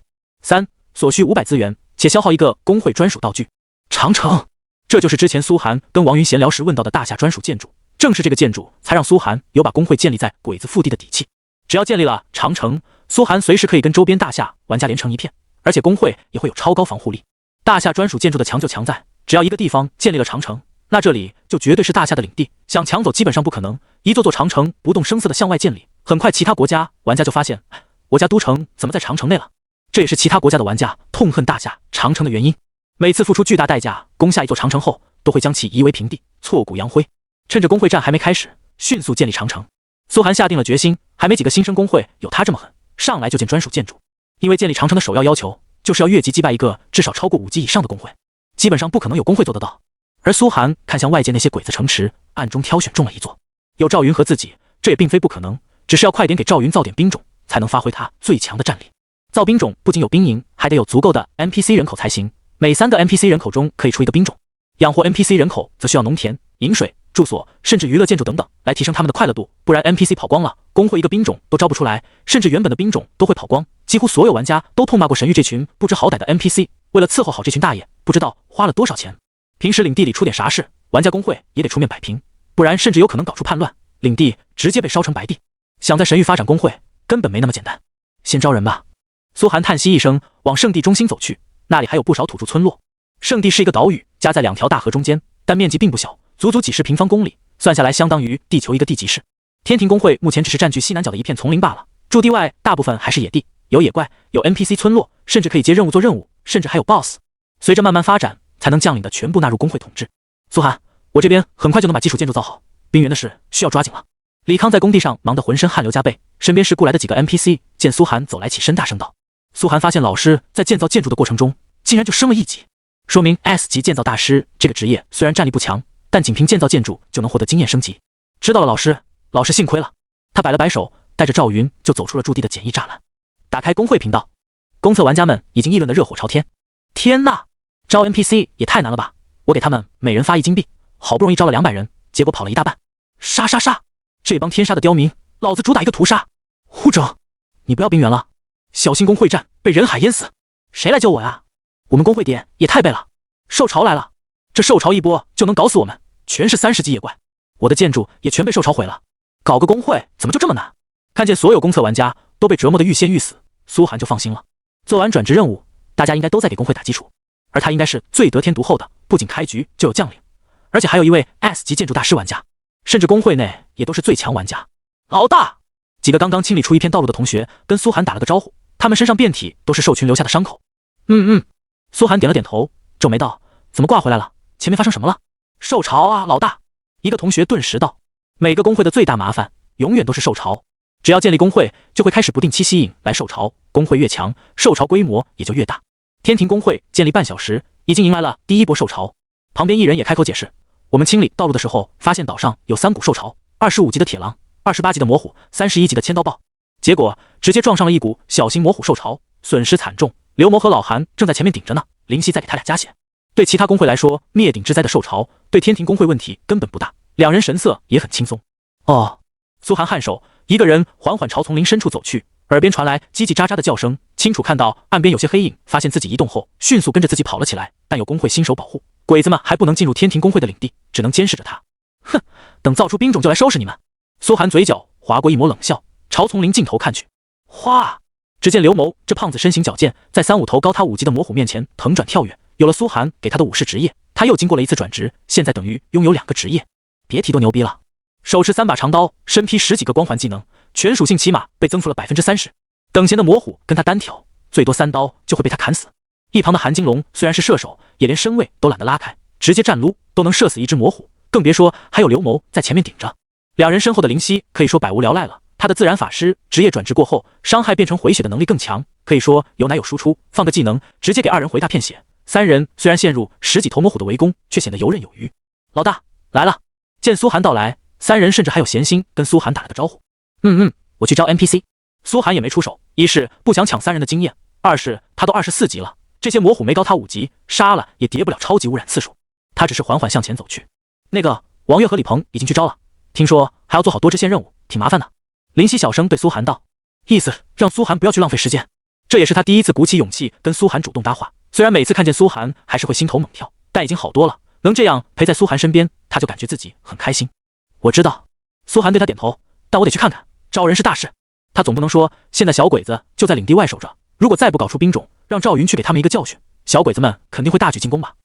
3. 所需500资源，且消耗一个工会专属道具。长城，这就是之前苏寒跟王云闲聊时问到的大夏专属建筑。正是这个建筑才让苏寒有把工会建立在鬼子腹地的底气。只要建立了长城，苏寒随时可以跟周边大夏玩家连成一片，而且工会也会有超高防护力。大夏专属建筑的强就强在，只要一个地方建立了长城，那这里就绝对是大夏的领地，想抢走基本上不可能。一座座长城不动声色的向外建立，很快其他国家玩家就发现，我家都城怎么在长城内了？这也是其他国家的玩家痛恨大夏长城的原因。每次付出巨大代价攻下一座长城后，都会将其夷为平地，挫骨扬灰。趁着工会战还没开始，迅速建立长城。苏寒下定了决心，还没几个新生工会有他这么狠，上来就建专属建筑。因为建立长城的首要求就是要越级击败一个至少超过5级以上的工会，基本上不可能有工会做得到。而苏寒看向外界那些鬼子城池，暗中挑选中了一座。有赵云和自己，这也并非不可能，只是要快点给赵云造点兵种，才能发挥他最强的战力。造兵种不仅有兵营，还得有足够的 NPC 人口才行，每3个 NPC 人口中可以出一个兵种。养活 NPC 人口则需要农田、饮水、住所，甚至娱乐建筑等等，来提升他们的快乐度。不然 NPC 跑光了，工会一个兵种都招不出来，甚至原本的兵种都会跑光。几乎所有玩家都痛骂过神域这群不知好歹的 NPC， 为了伺候好这群大爷，不知道花了多少钱。平时领地里出点啥事，玩家工会也得出面摆平，不然甚至有可能搞出叛乱，领地直接被烧成白地。想在神域发展工会，根本没那么简单。先招人吧。苏寒叹息一声，往圣地中心走去，那里还有不少土著村落。圣地是一个岛屿，夹在2条大河中间，但面积并不小，足足几十平方公里，算下来相当于地球一个地级市。天庭工会目前只是占据西南角的一片丛林罢了，驻地外大部分还是野地，有野怪，有 NPC 村落，甚至可以接任务做任务，甚至还有 BOSS。随着慢慢发展，才能将领的全部纳入工会统治。苏寒，我这边很快就能把基础建筑造好，冰原的事需要抓紧了。李康在工地上忙得浑身汗流浃背，身边是雇来的几个 NPC， 见苏寒走来起身大声道。苏寒发现老师在建造建筑的过程中竟然就升了1级，说明 S 级建造大师这个职业虽然战力不强，但仅凭建造建筑就能获得经验升级。知道了老师，老师幸亏了。他摆了摆手，带着赵云就走出了驻地的简易栅栏，打开工会频道。公测玩家们已经议论得热火朝天。天呐，招 NPC 也太难了吧，我给他们每人发1金币，好不容易招了200人，结果跑了一大半。杀杀杀，这帮天杀的刁民，老子主打一个屠杀。护整，你不要冰原了，小心工会战被人海淹死。谁来救我呀？我们工会点也太背了，兽潮来了，这兽潮一波就能搞死我们，全是30级野怪，我的建筑也全被兽潮毁了。搞个工会怎么就这么难？看见所有公测玩家都被折磨得欲仙欲死，苏寒就放心了。做完转职任务，大家应该都在给工会打基础，而他应该是最得天独厚的，不仅开局就有将领，而且还有一位 S 级建筑大师玩家，甚至工会内也都是最强玩家。老大，几个刚刚清理出一片道路的同学跟苏寒打了个招呼，他们身上遍体都是兽群留下的伤口。苏寒点了点头，皱眉道：怎么挂回来了？前面发生什么了？兽潮啊，老大。一个同学顿时道：每个工会的最大麻烦永远都是兽潮，只要建立工会，就会开始不定期吸引来兽潮，工会越强，兽潮规模也就越大。天庭工会建立半小时，已经迎来了第一波兽潮。旁边一人也开口解释：我们清理道路的时候，发现岛上有3股兽潮，25级的铁狼，28级的魔虎，31级的千刀豹，结果直接撞上了一股小型魔虎兽潮，损失惨重。刘谋和老韩正在前面顶着呢，林夕在给他俩加血。对其他工会来说，灭顶之灾的兽潮对天庭工会问题根本不大，两人神色也很轻松。哦，苏寒颔首，一个人缓缓朝丛林深处走去，耳边传来叽叽喳喳的叫声，清楚看到岸边有些黑影，发现自己移动后，迅速跟着自己跑了起来。但有工会新手保护，鬼子们还不能进入天庭工会的领地，只能监视着他。哼，等造出兵种就来收拾你们。苏寒嘴角划过一抹冷笑，朝丛林尽头看去。哗！只见刘谋这胖子身形矫健，在3、5头高他5级的魔虎面前腾转跳跃。有了苏寒给他的武士职业，他又经过了一次转职，现在等于拥有2个职业。别提多牛逼了！手持3把长刀，身披10几个光环技能，全属性起码被增幅了30%。等闲的魔虎跟他单挑，最多3刀就会被他砍死。一旁的韩金龙虽然是射手，也连身位都懒得拉开，直接站撸都能射死一只魔虎，更别说还有刘谋在前面顶着。两人身后的林夕可以说百无聊赖了，他的自然法师职业转职过后，伤害变成回血的能力更强，可以说有奶有输出，放个技能直接给2人回大片血。3人虽然陷入10几头魔虎的围攻，却显得游刃有余。老大来了！见苏寒到来，3人甚至还有闲心跟苏寒打了个招呼。我去招 NPC。苏寒也没出手，一是不想抢3人的经验，二是他都24级了，这些魔虎没高他5级，杀了也叠不了超级污染次数。他只是缓缓向前走去。那个王月和李鹏已经去招了，听说还要做好多支线任务，挺麻烦的。林夕小声对苏寒道，意思让苏寒不要去浪费时间。这也是他第一次鼓起勇气跟苏寒主动搭话，虽然每次看见苏寒还是会心头猛跳，但已经好多了，能这样陪在苏寒身边，他就感觉自己很开心。我知道。苏寒对他点头，但我得去看看，招人是大事，他总不能说现在小鬼子就在领地外守着，如果再不搞出兵种，让赵云去给他们一个教训，小鬼子们肯定会大举进攻吧。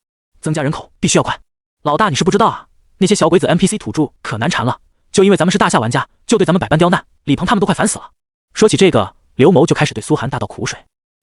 增加人口必须要快。老大你是不知道啊，那些小鬼子 NPC 土著可难缠了，就因为咱们是大夏玩家，就对咱们百般刁难，李鹏他们都快烦死了。说起这个，刘谋就开始对苏寒大倒苦水。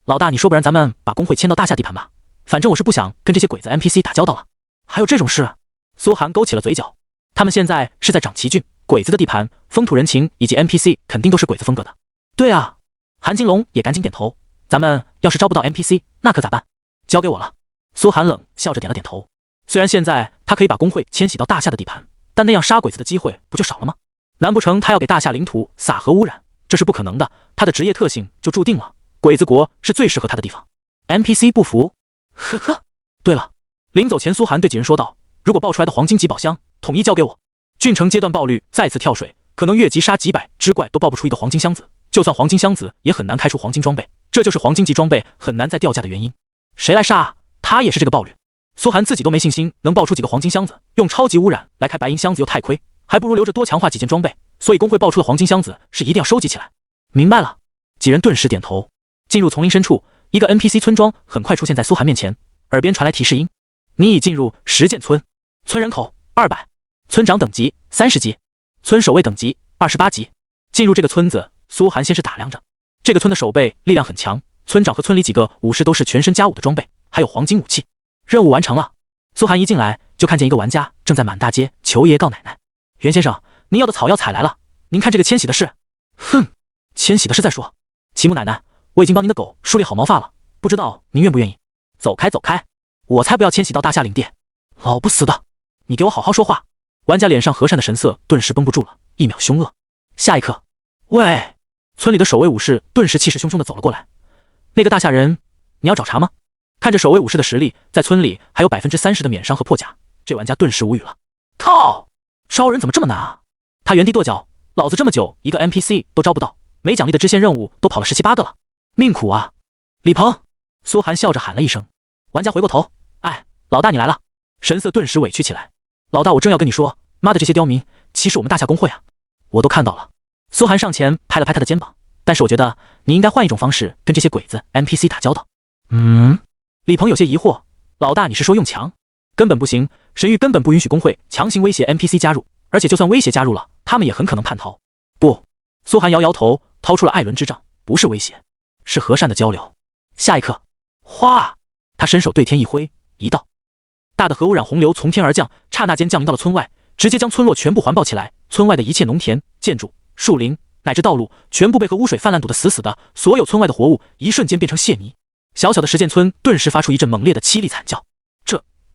老大你说不然咱们把工会迁到大夏地盘吧，反正我是不想跟这些鬼子 NPC 打交道了。还有这种事？苏寒勾起了嘴角，他们现在是在长崎郡，鬼子的地盘，风土人情以及 NPC 肯定都是鬼子风格的。对啊，韩金龙也赶紧点头。咱们要是招不到 NPC， 那可咋办？交给我了。苏寒冷笑着点了点头。虽然现在他可以把工会迁徙到大夏的地盘，但那样杀鬼子的机会不就少了吗？难不成他要给大夏领土撒核污染？这是不可能的，他的职业特性就注定了，鬼子国是最适合他的地方。NPC 不服？呵呵。对了，临走前苏寒对几人说道，如果爆出来的黄金级宝箱，统一交给我。郡城阶段爆率再次跳水，可能越级杀几百只怪都爆不出一个黄金箱子，就算黄金箱子也很难开出黄金装备，这就是黄金级装备很难再掉价的原因。谁来杀他也是这个爆率。苏寒自己都没信心能爆出几个黄金箱子，用超级污染来开白银箱子又太亏，还不如留着多强化几件装备，所以工会爆出的黄金箱子是一定要收集起来。明白了，几人顿时点头。进入丛林深处，一个 NPC 村庄很快出现在苏寒面前，耳边传来提示音：你已进入实践村，村人口200，村长等级30级，村守卫等级28级。进入这个村子，苏寒先是打量着，这个村的守备力量很强，村长和村里几个武士都是全身加5的装备，还有黄金武器。任务完成了。苏寒一进来就看见一个玩家正在满大街求爷告奶奶：袁先生，您要的草药采来了，您看这个迁徙的事。哼，迁徙的事再说。齐木奶奶，我已经帮您的狗梳理好毛发了，不知道您愿不愿意？走开走开，我才不要迁徙到大夏领地。老不死的，你给我好好说话。玩家脸上和善的神色顿时绷不住了，一秒凶恶。下一刻，喂！村里的守卫武士顿时气势汹汹地走了过来。那个大夏人，你要找茬吗？看着守卫武士的实力，在村里还有30%的免伤和破甲，这玩家顿时无语了。靠！招人怎么这么难啊？他原地跺脚，老子这么久一个 NPC 都招不到，没奖励的支线任务都跑了17、18个了，命苦啊！李鹏，苏寒笑着喊了一声。玩家回过头，哎，老大你来了，神色顿时委屈起来。老大，我正要跟你说，妈的这些刁民，歧视我们大夏工会啊！我都看到了。苏寒上前拍了拍他的肩膀，但是我觉得你应该换一种方式跟这些鬼子 NPC 打交道。李鹏有些疑惑，老大你是说用强？根本不行，神域根本不允许工会强行威胁 NPC 加入，而且就算威胁加入了，他们也很可能叛逃。不，苏寒摇摇头，掏出了艾伦之杖，不是威胁，是和善的交流。下一刻，哗，他伸手对天一挥，一道大的核污染洪流从天而降，刹那间降临到了村外，直接将村落全部环抱起来。村外的一切农田、建筑、树林乃至道路，全部被核污水泛滥堵得死死的，所有村外的活物一瞬间变成泄泥。小小的实践村顿时发出一阵猛烈的凄厉惨叫。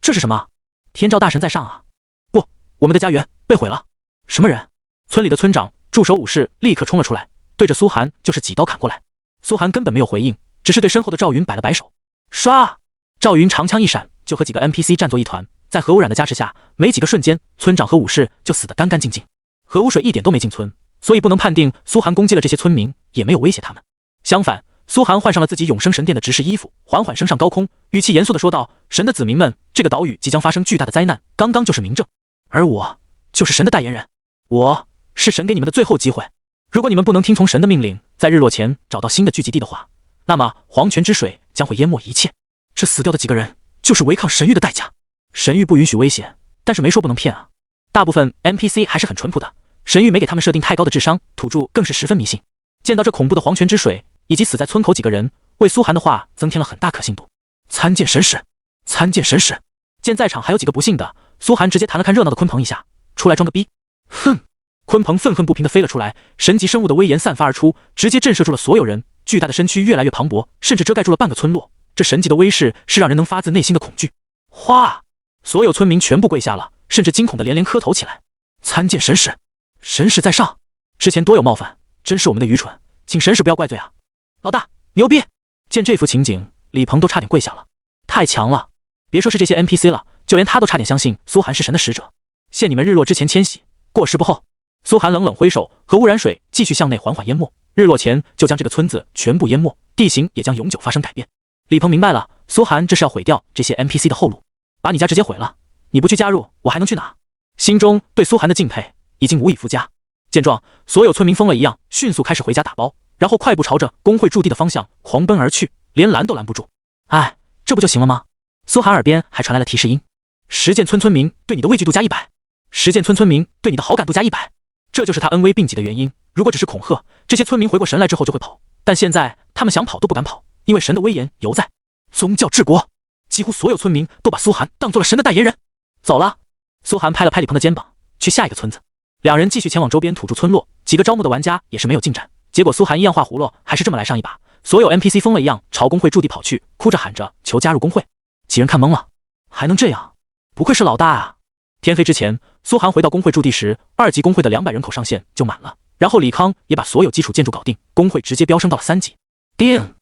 这是什么？天照大神在上啊！不，我们的家园被毁了！什么人？村里的村长、驻守武士立刻冲了出来，对着苏寒就是几刀砍过来。苏寒根本没有回应，只是对身后的赵云摆了摆手。唰！赵云长枪一闪，就和几个 NPC 战作一团。在核污染的加持下，没几个瞬间，村长和武士就死得干干净净。核污水一点都没进村，所以不能判定苏寒攻击了这些村民，也没有威胁他们。相反，苏寒换上了自己永生神殿的执事衣服，缓缓升上高空，语气严肃地说道：神的子民们，这个岛屿即将发生巨大的灾难，刚刚就是明证，而我就是神的代言人，我是神给你们的最后机会。如果你们不能听从神的命令，在日落前找到新的聚集地的话，那么黄泉之水将会淹没一切。这死掉的几个人就是违抗神域的代价。神域不允许危险，但是没说不能骗啊。大部分 NPC 还是很淳朴的，神域没给他们设定太高的智商，土著更是十分迷信。见到这恐怖的黄泉之水以及死在村口几个人，为苏寒的话增添了很大可信度。参见神使，参见神使。见在场还有几个不幸的，苏寒直接弹了看热闹的鲲鹏一下，出来装个逼。哼！鲲鹏愤恨不平地飞了出来，神级生物的威严散发而出，直接震慑住了所有人。巨大的身躯越来越磅礴，甚至遮盖住了半个村落。这神级的威势是让人能发自内心的恐惧。哗！所有村民全部跪下了，甚至惊恐的连连磕头起来。参见神使，神使在上，之前多有冒犯，真是我们的愚蠢，请神使不要怪罪啊！老大牛逼！见这幅情景，李鹏都差点跪下了，太强了！别说是这些 NPC 了，就连他都差点相信苏寒是神的使者。限你们日落之前迁徙，过时不候。苏寒冷冷挥手，核污染水继续向内缓缓淹没，日落前就将这个村子全部淹没，地形也将永久发生改变。李鹏明白了，苏寒这是要毁掉这些 NPC 的后路，把你家直接毁了，你不去加入，我还能去哪？心中对苏寒的敬佩已经无以复加。见状，所有村民疯了一样，迅速开始回家打包，然后快步朝着工会驻地的方向狂奔而去，连拦都拦不住。哎，这不就行了吗？苏寒耳边还传来了提示音：实践村村民对你的畏惧度加100，实践村村民对你的好感度加100。这就是他恩威并济的原因。如果只是恐吓，这些村民回过神来之后就会跑，但现在他们想跑都不敢跑，因为神的威严犹在。宗教治国，几乎所有村民都把苏寒当做了神的代言人。走了。苏寒拍了拍李鹏的肩膀，去下一个村子。两人继续前往周边土著村落，几个招募的玩家也是没有进展。结果苏寒一样画葫芦，还是这么来上一把。所有 NPC 疯了一样朝工会驻地跑去，哭着喊着求加入工会。几人看懵了，还能这样？不愧是老大啊！天黑之前，苏寒回到工会驻地时，2级工会的200人口上限就满了。然后李康也把所有基础建筑搞定，工会直接飙升到了3级。叮，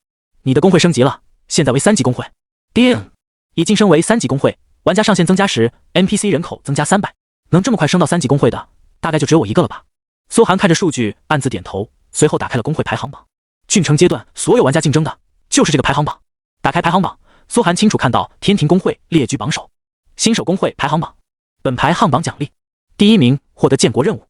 你的工会升级了，现在为3级工会。叮，已晋升为3级工会。玩家上限增加时 ，NPC 人口增加300。能这么快升到3级工会的，大概就只有我一个了吧？苏寒看着数据，暗自点头，随后打开了工会排行榜。郡城阶段所有玩家竞争的就是这个排行榜。打开排行榜，苏寒清楚看到天庭公会列居榜首，新手公会排行榜。本排行榜奖励：第1名获得建国任务，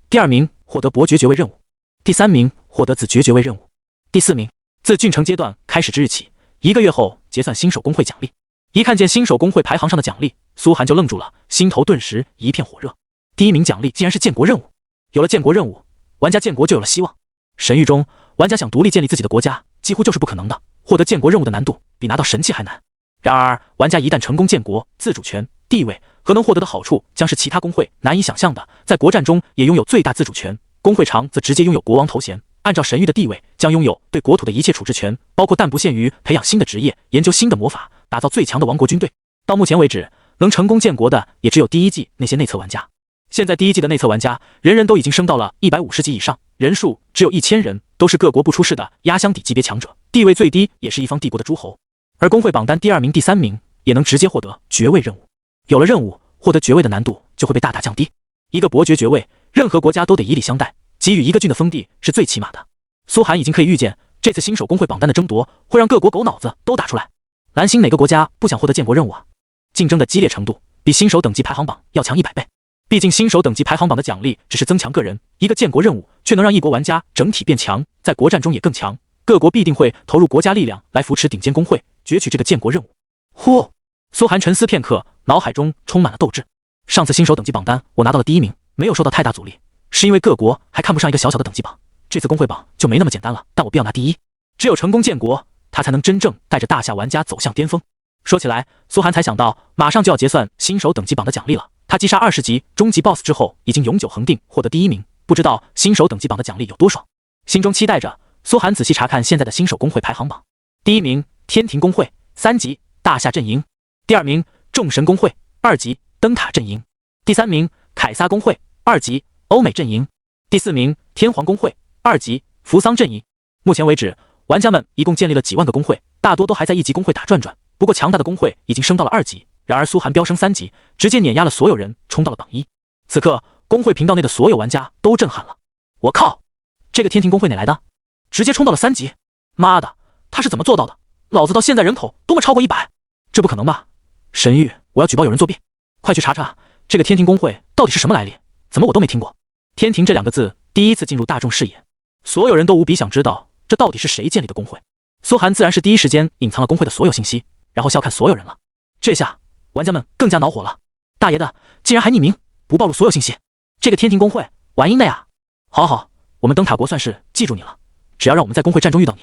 第2名获得伯爵爵位任务，第3名获得子爵爵位任务，第4名。自郡城阶段开始之日起，1个月后结算新手公会奖励。一看见新手公会排行上的奖励，苏寒就愣住了，心头顿时一片火热。第1名奖励竟然是建国任务，有了建国任务，玩家建国就有了希望。神域中，玩家想独立建立自己的国家，几乎就是不可能的。获得建国任务的难度比拿到神器还难。然而，玩家一旦成功建国，自主权、地位和能获得的好处将是其他公会难以想象的。在国战中也拥有最大自主权，公会长则直接拥有国王头衔。按照神域的地位，将拥有对国土的一切处置权，包括但不限于培养新的职业、研究新的魔法、打造最强的王国军队。到目前为止，能成功建国的也只有第1季那些内测玩家。现在第1季的内测玩家，人人都已经升到了150级以上，人数只有1000人，都是各国不出世的压箱底级别强者，地位最低也是一方帝国的诸侯。而公会榜单第2名、第3名也能直接获得爵位任务。有了任务，获得爵位的难度就会被大大降低。一个伯爵爵位，任何国家都得以礼相待，给予一个郡的封地是最起码的。苏寒已经可以预见，这次新手公会榜单的争夺会让各国狗脑子都打出来。蓝星哪个国家不想获得建国任务啊？竞争的激烈程度比新手等级排行榜要强100倍。毕竟新手等级排行榜的奖励只是增强个人，一个建国任务却能让一国玩家整体变强，在国战中也更强。各国必定会投入国家力量来扶持顶尖公会，攫取这个建国任务。呼，苏寒沉思片刻，脑海中充满了斗志。上次新手等级榜单我拿到了第1名，没有受到太大阻力，是因为各国还看不上一个小小的等级榜。这次公会榜就没那么简单了，但我必要拿第1。只有成功建国，他才能真正带着大夏玩家走向巅峰。说起来，苏寒才想到，马上就要结算新手等级榜的奖励了。他击杀20级终极 BOSS 之后，已经永久恒定获得第1名，不知道新手等级榜的奖励有多爽。心中期待着，苏寒仔细查看现在的新手公会排行榜。第1名天庭公会3级大夏阵营，第2名众神公会2级灯塔阵营，第3名凯撒公会2级欧美阵营，第4名天皇公会2级扶桑阵营。目前为止，玩家们一共建立了几万个公会，大多都还在1级公会打转转，不过强大的公会已经升到了2级。然而苏寒飙升3级，直接碾压了所有人，冲到了榜1。此刻公会频道内的所有玩家都震撼了，我靠，这个天庭公会哪来的？直接冲到了3级，妈的，他是怎么做到的？老子到现在人口多么超过100，这不可能吧？神域，我要举报有人作弊，快去查查这个天庭公会到底是什么来历，怎么我都没听过。天庭这2个字第一次进入大众视野，所有人都无比想知道这到底是谁建立的公会。苏寒自然是第一时间隐藏了公会的所有信息，然后笑看所有人了。这下玩家们更加恼火了，大爷的，竟然还匿名，不暴露所有信息，这个天庭公会玩阴的呀！好好，我们灯塔国算是记住你了，只要让我们在公会战中遇到你，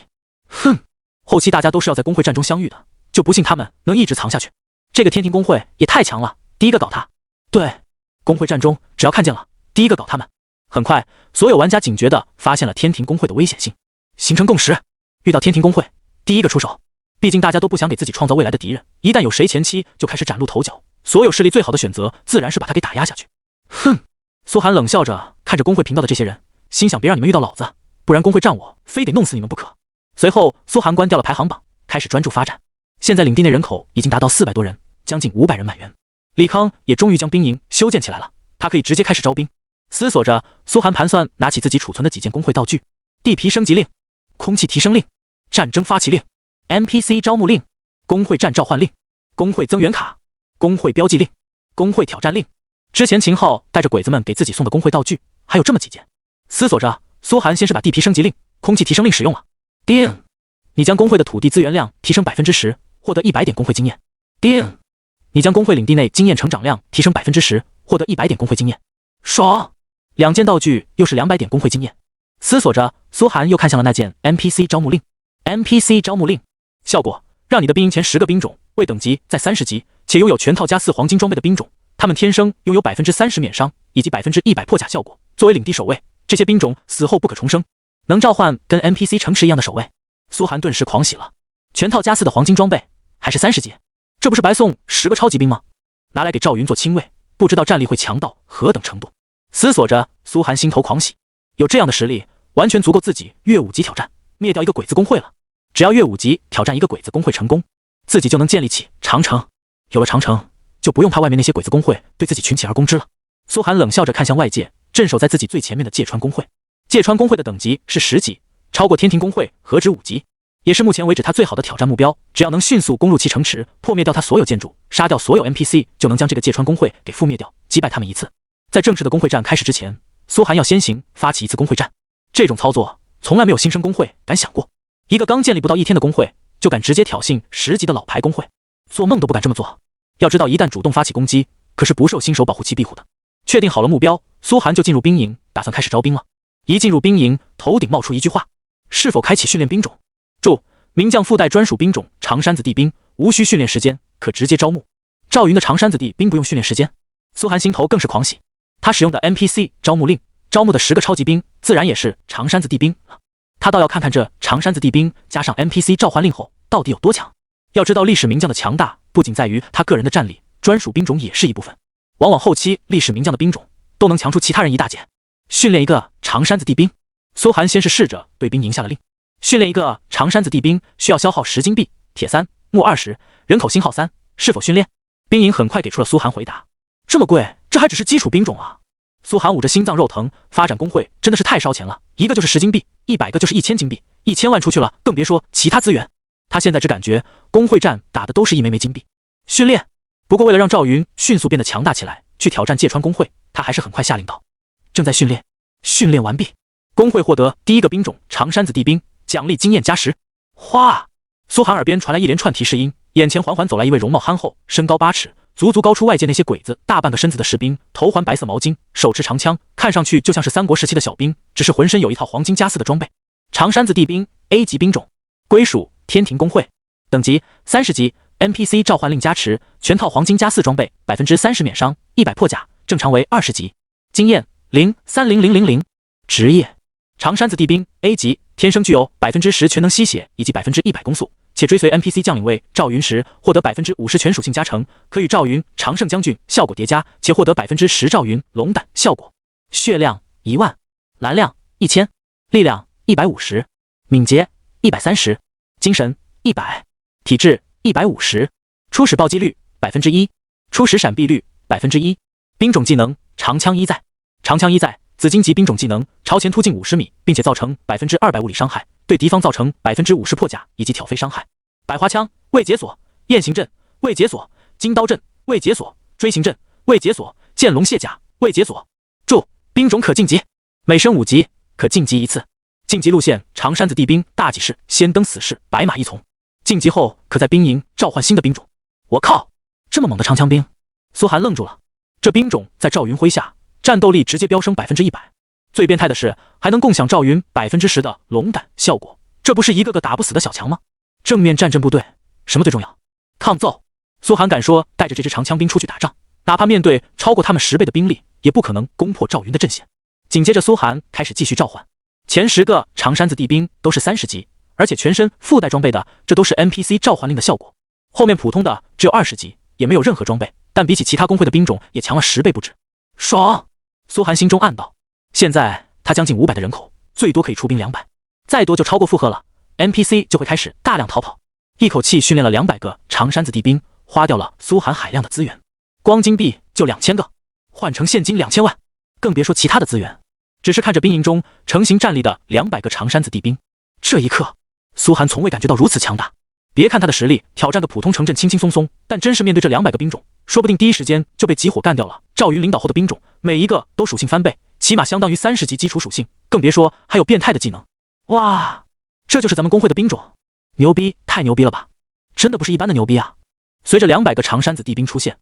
哼，后期大家都是要在公会战中相遇的，就不信他们能一直藏下去。这个天庭公会也太强了，第一个搞他。对，公会战中只要看见了，第一个搞他们。很快，所有玩家警觉地发现了天庭公会的危险性，形成共识，遇到天庭公会，第一个出手。毕竟大家都不想给自己创造未来的敌人，一旦有谁前期就开始崭露头角，所有势力最好的选择自然是把他给打压下去。哼，苏寒冷笑着看着公会频道的这些人，心想别让你们遇到老子，不然公会战我非得弄死你们不可。随后苏寒关掉了排行榜，开始专注发展。现在领地内人口已经达到400多人，将近500人满员。李康也终于将兵营修建起来了，他可以直接开始招兵。思索着，苏寒盘算拿起自己储存的几件公会道具：地皮升级令、空气提升令、战争发起令、NPC 招募令、公会战召唤令、公会增援卡、公会标记令、公会挑战令。之前秦昊带着鬼子们给自己送的公会道具还有这么几件。思索着，苏寒先是把地皮升级令、空气提升令使用了。叮，你将公会的土地资源量提升 10%， 获得100点公会经验。叮，你将公会领地内经验成长量提升 10%， 获得100点公会经验。爽！2件道具又是200点公会经验。思索着，苏寒又看向了那件 NPC 招募令。NPC 招募令效果：让你的兵营前10个兵种为等级在30级，且拥有全套加4黄金装备的兵种，他们天生拥有 30% 免伤以及 100% 破甲效果。作为领地守卫，这些兵种死后不可重生，能召唤跟 NPC 城池一样的守卫。苏寒顿时狂喜了，全套加4的黄金装备，还是30级，这不是白送10个超级兵吗？拿来给赵云做亲卫，不知道战力会强到何等程度。思索着，苏寒心头狂喜，有这样的实力，完全足够自己越5级挑战，灭掉一个鬼子公会了。只要越5级挑战一个鬼子公会成功，自己就能建立起长城。有了长城，就不用怕外面那些鬼子公会对自己群起而攻之了。苏寒冷笑着看向外界，镇守在自己最前面的芥川公会。芥川公会的等级是10级，超过天庭公会何止5级。也是目前为止他最好的挑战目标。只要能迅速攻入其城池，破灭掉他所有建筑，杀掉所有 NPC， 就能将这个芥川公会给覆灭掉，击败他们一次。在正式的公会战开始之前，苏寒要先行发起一次公会战。这种操作从来没有新生公会敢想过，一个刚建立不到1天的公会就敢直接挑衅10级的老牌公会，做梦都不敢这么做。要知道，一旦主动发起攻击，可是不受新手保护器庇护的。确定好了目标，苏寒就进入兵营，打算开始招兵了。一进入兵营，头顶冒出一句话：是否开启训练兵种？注：名将附带专属兵种长山子地兵，无需训练时间，可直接招募。赵云的长山子地兵不用训练时间，苏寒心头更是狂喜。他使用的 NPC 招募令，招募的10个超级兵，自然也是长山子地兵了。他倒要看看这长山子地兵加上 NPC 召唤令后到底有多强。要知道，历史名将的强大不仅在于他个人的战力，专属兵种也是一部分。往往后期历史名将的兵种都能强出其他人一大截。训练一个长山子地兵，苏寒先是试着对兵营下了令。训练一个长山子地兵需要消耗10金币、铁3、木20，人口星号3，是否训练？兵营很快给出了苏寒回答。这么贵，这还只是基础兵种啊！苏寒捂着心脏肉疼，发展工会真的是太烧钱了，一个就是10金币，100个就是1000金币，1000万出去了，更别说其他资源。他现在只感觉工会战打的都是一枚枚金币。训练，不过为了让赵云迅速变得强大起来，去挑战芥川工会，他还是很快下令道：正在训练，训练完毕。工会获得第一个兵种长山子地兵，奖励经验加10。哗！苏寒耳边传来一连串提示音，眼前缓缓走来一位容貌憨厚、身高8尺，足足高出外界那些鬼子大半个身子的士兵，头环白色毛巾，手持长枪，看上去就像是三国时期的小兵，只是浑身有一套黄金加4的装备。长山子地兵 A 级兵种，归属天庭公会，等级30级， NPC 召唤令加持，全套黄金加4装备，30%免伤，100破甲，正常为20级。经验0300000。职业长山子地兵 A 级，天生具有10%全能吸血以及100%攻速，且追随 NPC 将领为赵云时获得50%全属性加成，可与赵云、常胜将军效果叠加，且获得10%赵云龙胆效果。血量10000，蓝量1000，力量150，敏捷130，精神100，体质150，初始暴击率1%，初始闪避率1%。兵种技能长枪一在，长枪一在紫金级兵种技能，朝前突进50米，并且造成200物理伤害，对敌方造成50%破甲以及挑飞伤害。百花枪未解锁，雁行阵未解锁，金刀阵未解锁，锥形阵未解锁，剑龙卸甲未解锁。注：兵种可晋级，每升5级可晋级1次。晋级路线：长山子地兵大戟式、先登死士、白马一从。晋级后可在兵营召唤新的兵种。我靠，这么猛的长枪兵！苏寒愣住了。这兵种在赵云麾下，战斗力直接飙升100%。最变态的是，还能共享赵云10%的龙胆效果，这不是一个个打不死的小强吗？正面战阵部队，什么最重要？抗揍！苏寒敢说，带着这支长枪兵出去打仗，哪怕面对超过他们10倍的兵力，也不可能攻破赵云的阵线。紧接着，苏寒开始继续召唤。前10个长山子地兵都是30级，而且全身附带装备的，这都是 NPC 召唤令的效果。后面普通的只有20级，也没有任何装备，但比起其他工会的兵种也强了10倍不止。爽！苏寒心中暗道。现在他将近500的人口，最多可以出兵200，再多就超过负荷了， NPC 就会开始大量逃跑。一口气训练了200个长山子地兵，花掉了苏寒海量的资源，光金币就2000个，换成现金2000万，更别说其他的资源。只是看着兵营中成型站立的200个长山子地兵，这一刻苏寒从未感觉到如此强大。别看他的实力挑战个普通城镇轻轻松松，但真是面对这200个兵种，说不定第一时间就被集火干掉了。赵云领导后的兵种每一个都属性翻倍，起码相当于30级基础属性，更别说还有变态的技能。哇，这就是咱们公会的兵种，牛逼，太牛逼了吧，真的不是一般的牛逼啊。随着200个长山子地兵出现，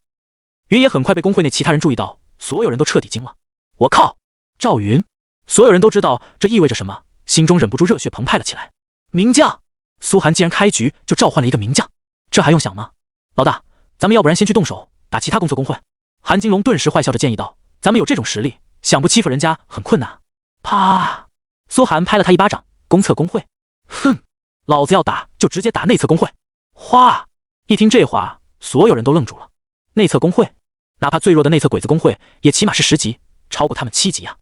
云野很快被公会内其他人注意到，所有人都彻底惊了。我靠，赵云！所有人都知道这意味着什么，心中忍不住热血澎湃了起来。名将！苏寒竟然开局就召唤了一个名将，这还用想吗？老大，咱们要不然先去动手打其他公测工会。韩金龙顿时坏笑着建议道，咱们有这种实力，想不欺负人家很困难。啪！苏寒拍了他一巴掌，公测工会？哼，老子要打就直接打内测工会。哗！一听这话，所有人都愣住了。内测工会？哪怕最弱的内测鬼子工会也起码是10级，超过他们7级啊。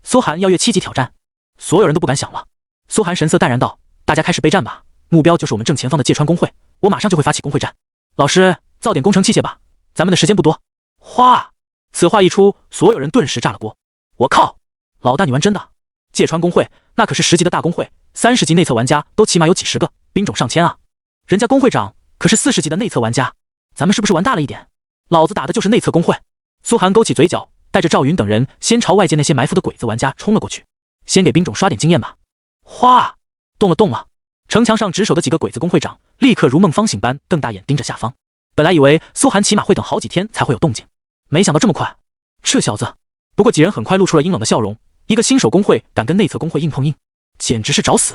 苏寒要越7级挑战，所有人都不敢想了。苏寒神色淡然道，大家开始备战吧，目标就是我们正前方的芥川工会，我马上就会发起工会战。老师，造点工程器械吧，咱们的时间不多。哗！此话一出，所有人顿时炸了锅。我靠，老大你玩真的？芥川工会那可是10级的大工会，30级内测玩家都起码有几10个，兵种上千啊！人家工会长可是40级的内测玩家，咱们是不是玩大了一点？老子打的就是内测工会。苏寒勾起嘴角，带着赵云等人先朝外界那些埋伏的鬼子玩家冲了过去，先给兵种刷点经验吧。哗，动了！城墙上值守的几个鬼子工会长立刻如梦方醒般瞪大眼盯着下方。本来以为苏寒起码会等好几天才会有动静，没想到这么快。这小子，不过几人很快露出了阴冷的笑容。一个新手工会敢跟内测工会硬碰硬，简直是找死！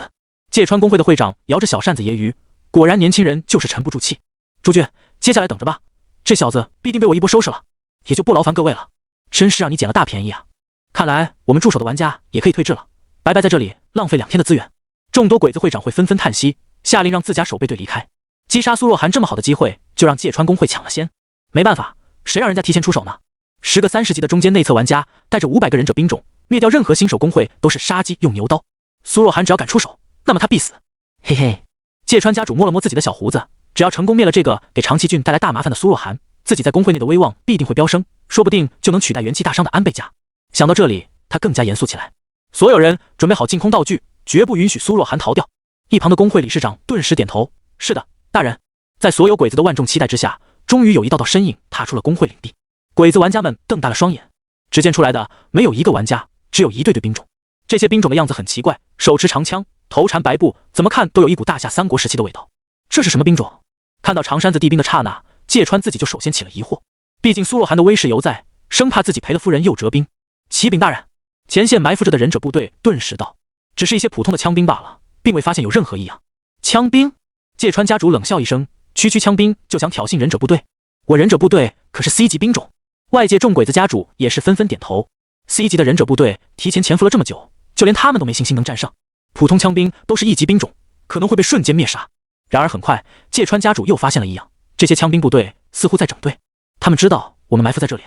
芥川工会的会长摇着小扇子揶揄，果然年轻人就是沉不住气。诸君，接下来等着吧，这小子必定被我一波收拾了，也就不劳烦各位了。真是让你捡了大便宜啊！看来我们驻守的玩家也可以退治了，白白在这里浪费2天的资源。众多鬼子会长会纷纷叹息，下令让自家守备队离开。击杀苏若涵这么好的机会，就让芥川工会抢了先。没办法，谁让人家提前出手呢？10个30级的中间内测玩家带着500个忍者兵种，灭掉任何新手工会都是杀鸡用牛刀。苏若涵只要敢出手，那么他必死。嘿嘿，芥川家主摸了摸自己的小胡子，只要成功灭了这个给长崎郡带来大麻烦的苏若涵，自己在工会内的威望必定会飙升，说不定就能取代元气大伤的安倍家。想到这里，他更加严肃起来。所有人准备好净空道具，绝不允许苏若涵逃掉。一旁的工会理事长顿时点头，是的，大人。在所有鬼子的万众期待之下，终于有一道身影踏出了工会领地。鬼子玩家们瞪大了双眼，只见出来的没有一个玩家，只有一队兵种。这些兵种的样子很奇怪，手持长枪，头缠白布，怎么看都有一股大夏三国时期的味道。这是什么兵种？看到长山子地兵的刹那，芥川自己就首先起了疑惑。毕竟苏若涵的威势犹在，生怕自己赔了夫人又折兵。启禀大人，前线埋伏着的忍者部队顿时道，只是一些普通的枪兵罢了，并未发现有任何异样。枪兵？芥川家主冷笑一声，区枪兵就想挑衅忍者部队？我忍者部队可是 C 级兵种。外界众鬼子家主也是纷纷点头。C 级的忍者部队提前潜伏了这么久，就连他们都没信心能战胜。普通枪兵都是1级兵种，可能会被瞬间灭杀。然而很快，芥川家主又发现了异样，这些枪兵部队似乎在整队。他们知道我们埋伏在这里，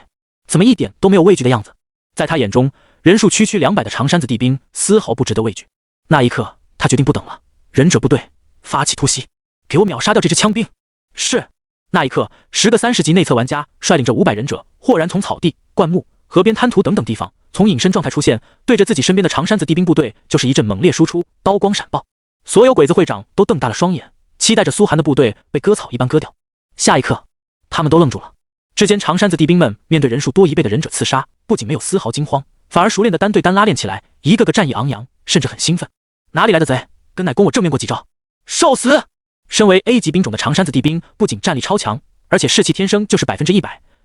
怎么一点都没有畏惧的样子？在他眼中，人数区200的长山子地兵丝毫不值得畏惧。那一刻，他决定不等了，忍者部队发起突袭，给我秒杀掉这支枪兵！是。那一刻，10个30级内测玩家率领着500忍者，豁然从草地、灌木、河边滩涂等等地方从隐身状态出现，对着自己身边的长山子地兵部队就是一阵猛烈输出，刀光闪爆。所有鬼子会长都瞪大了双眼，期待着苏寒的部队被割草一般割掉。下一刻，他们都愣住了。只见长山子地兵们面对人数多1倍的忍者刺杀，不仅没有丝毫惊慌，反而熟练的单对单拉练起来，一个个战意昂扬，甚至很兴奋。哪里来的贼，跟奶公我正面过几招，受死！身为 A 级兵种的长山子地兵不仅战力超强，而且士气天生就是100%，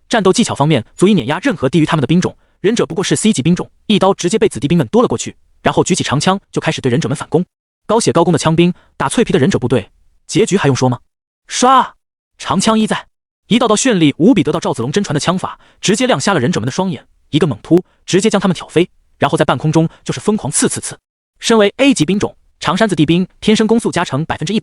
战斗技巧方面足以碾压任何低于他们的兵种。忍者不过是 C 级兵种，一刀直接被子弟兵们夺了过去，然后举起长枪就开始对忍者们反攻。高血高攻的枪兵打脆皮的忍者部队，结局还用说吗？唰，长枪一在，一道道绚丽无比得到赵子龙真传的枪法，直接亮瞎了忍者们的双眼，一个猛突直接将他们挑飞，然后在半空中就是疯狂刺。身为 A 级兵种，长山子地兵天生攻速加成100%，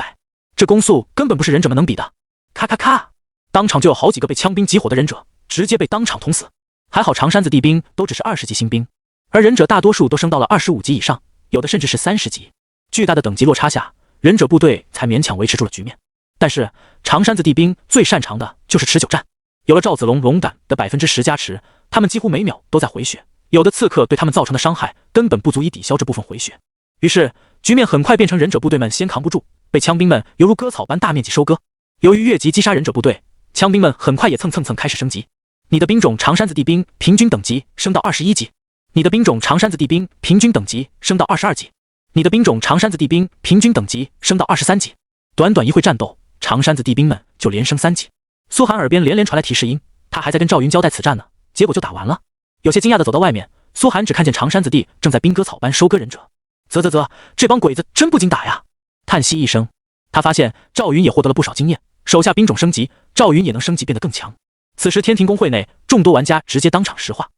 这攻速根本不是忍者们能比的。咔咔咔，当场就有好几个被枪兵集火的忍者直接被当场捅死。还好长山子地兵都只是20级新兵，而忍者大多数都升到了25级以上，有的甚至是30级。巨大的等级落差下，忍者部队才勉强维持住了局面。但是长山子地兵最擅长的就是持久战，有了赵子龙龙胆的10%加持，他们几乎每秒都在回血，有的刺客对他们造成的伤害根本不足以抵消这部分回血。于是局面很快变成忍者部队们先扛不住，被枪兵们犹如割草般大面积收割。由于越级击杀忍者部队，枪兵们很快也蹭开始升级。你的兵种长山子地兵平均等级升到21级，你的兵种长山子地兵平均等级升到22级，你的兵种长山子地兵平均等级升到23级。短短一会战斗，长山子地兵们就连升3级。苏寒耳边连连传来提示音，他还在跟赵云交代此战呢，结果就打完了。有些惊讶的走到外面，苏寒只看见长山子地正在兵割草般收割忍者。啧，这帮鬼子真不经打呀！叹息一声，他发现赵云也获得了不少经验，手下兵种升级，赵云也能升级变得更强。此时天庭公会内众多玩家直接当场石化，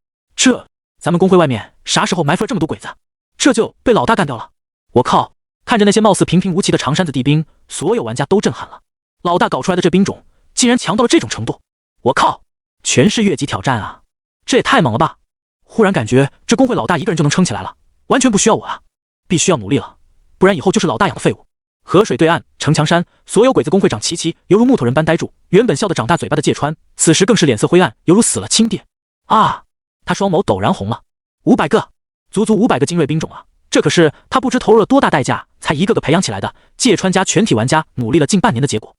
咱们公会外面啥时候埋伏了这么多鬼子？这就被老大干掉了！我靠！看着那些貌似平平无奇的长山子地兵，所有玩家都震撼了。老大搞出来的这兵种竟然强到了这种程度！我靠！全是越级挑战啊！这也太猛了吧！忽然感觉这公会老大一个人就能撑起来了，完全不需要我啊！必须要努力了，不然以后就是老大养的废物。河水对岸，城墙山，所有鬼子工会长齐犹如木头人般呆住。原本笑得长大嘴巴的芥川，此时更是脸色灰暗，犹如死了亲爹啊！他双眸陡然红了。500个，足足500个精锐兵种啊！这可是他不知投入了多大代价才一个个培养起来的芥川家全体玩家努力了近半年的结果。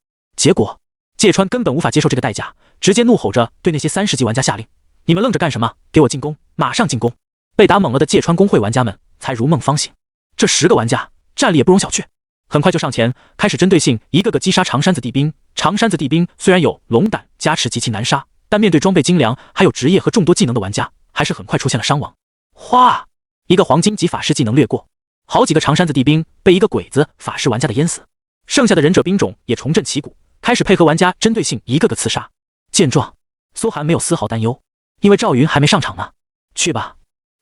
芥川根本无法接受这个代价，直接怒吼着对那些30级玩家下令：你们愣着干什么？给我进攻！马上进攻！被打懵了的芥川公会玩家们才如梦方醒。这10个玩家战力也不容小觑，很快就上前开始针对性一个个击杀长山子地兵。长山子地兵虽然有龙胆加持极其难杀，但面对装备精良还有职业和众多技能的玩家，还是很快出现了伤亡。哗！一个黄金级法师技能掠过，好几个长山子地兵被一个鬼子法师玩家的淹死，剩下的忍者兵种也重振旗鼓，开始配合玩家针对性一个个刺杀。见状，苏寒没有丝毫担忧，因为赵云还没上场呢。去吧，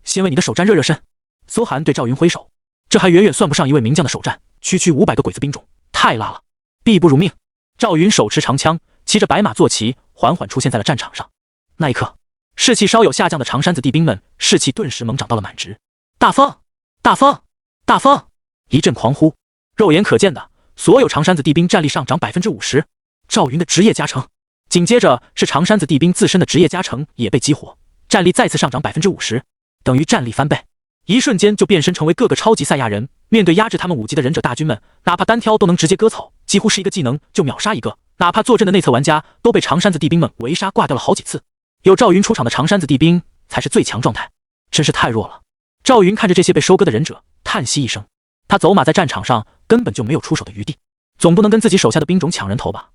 先为你的首战热热身。苏寒对赵云挥手，这还远远算不上一位名将的首战，区500个鬼子兵种，太辣了，必不如命。赵云手持长枪，骑着白马坐骑，缓缓出现在了战场上。那一刻，士气稍有下降的长山子地兵们士气顿时猛涨到了满值。大风！大风！大风！一阵狂呼，肉眼可见的，所有长山子地兵战力上涨50%。赵云的职业加成，紧接着是长山子地兵自身的职业加成也被激活，战力再次上涨50%，等于战力翻倍。一瞬间就变身成为各个超级赛亚人，面对压制他们5级的忍者大军们，哪怕单挑都能直接割草，几乎是一个技能就秒杀一个。哪怕坐镇的内侧玩家都被长山子地兵们围杀挂掉了好几次，有赵云出场的长山子地兵才是最强状态，真是太弱了。赵云看着这些被收割的忍者，叹息一声，他走马在战场上根本就没有出手的余地，总不能跟自己手下的兵种抢人头吧。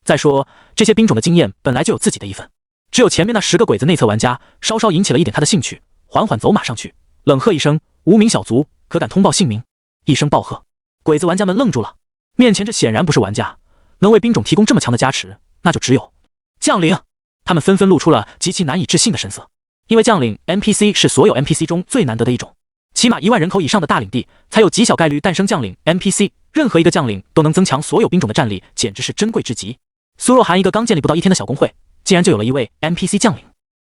再说这些兵种的经验本来就有自己的一份，只有前面那10个鬼子内侧玩家稍稍引起了一点他的兴趣，缓缓走马上去，冷喝一声：无名小卒，可敢通报姓名？一声暴喝，鬼子玩家们愣住了，面前这显然不是玩家，能为兵种提供这么强的加持，那就只有将领。他们纷纷露出了极其难以置信的神色，因为将领 NPC 是所有 NPC 中最难得的一种，起码1万人口以上的大领地才有极小概率诞生将领 NPC， 任何一个将领都能增强所有兵种的战力，简直是珍贵至极。苏若涵一个刚建立不到1天的小公会，竟然就有了一位 NPC 将领，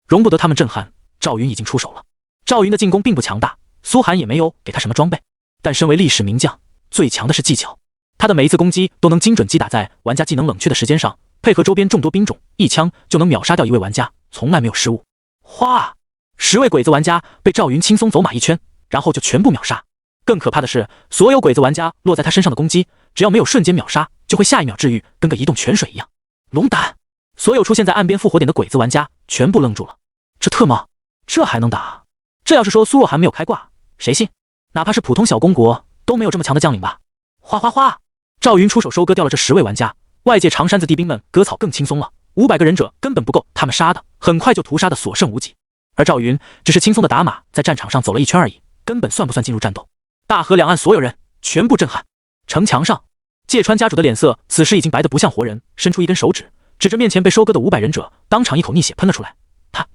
容不得他们震撼。赵云已经出手了，赵云的进攻并不强大，苏寒也没有给他什么装备，但身为历史名将，最强的是技巧，他的每一次攻击都能精准击打在玩家技能冷却的时间上，配合周边众多兵种，一枪就能秒杀掉一位玩家，从来没有失误。哗！10位鬼子玩家被赵云轻松走马一圈，然后就全部秒杀。更可怕的是，所有鬼子玩家落在他身上的攻击，只要没有瞬间秒杀，就会下一秒治愈，跟个移动泉水一样。龙胆！所有出现在岸边复活点的鬼子玩家全部愣住了，这特么，这还能打？这要是说苏若涵没有开挂，谁信？哪怕是普通小公国都没有这么强的将领吧。哗哗哗！赵云出手收割掉了这10位玩家，外界长山子地兵们割草更轻松了，500个忍者根本不够他们杀的，很快就屠杀的所剩无几。而赵云只是轻松的打马在战场上走了一圈而已，根本算不算进入战斗。大河两岸所有人全部震撼。城墙上，芥川家主的脸色此时已经白得不像活人，伸出一根手指指着面前被收割的500忍者，当场一口逆血喷了出来。他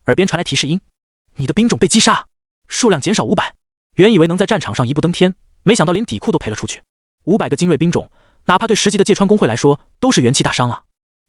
耳边传来提示音：你的兵种被击杀，数量减少500。原以为能在战场上一步登天，没想到连底裤都赔了出去。500个精锐兵种，哪怕对10级的芥川公会来说都是元气大伤啊。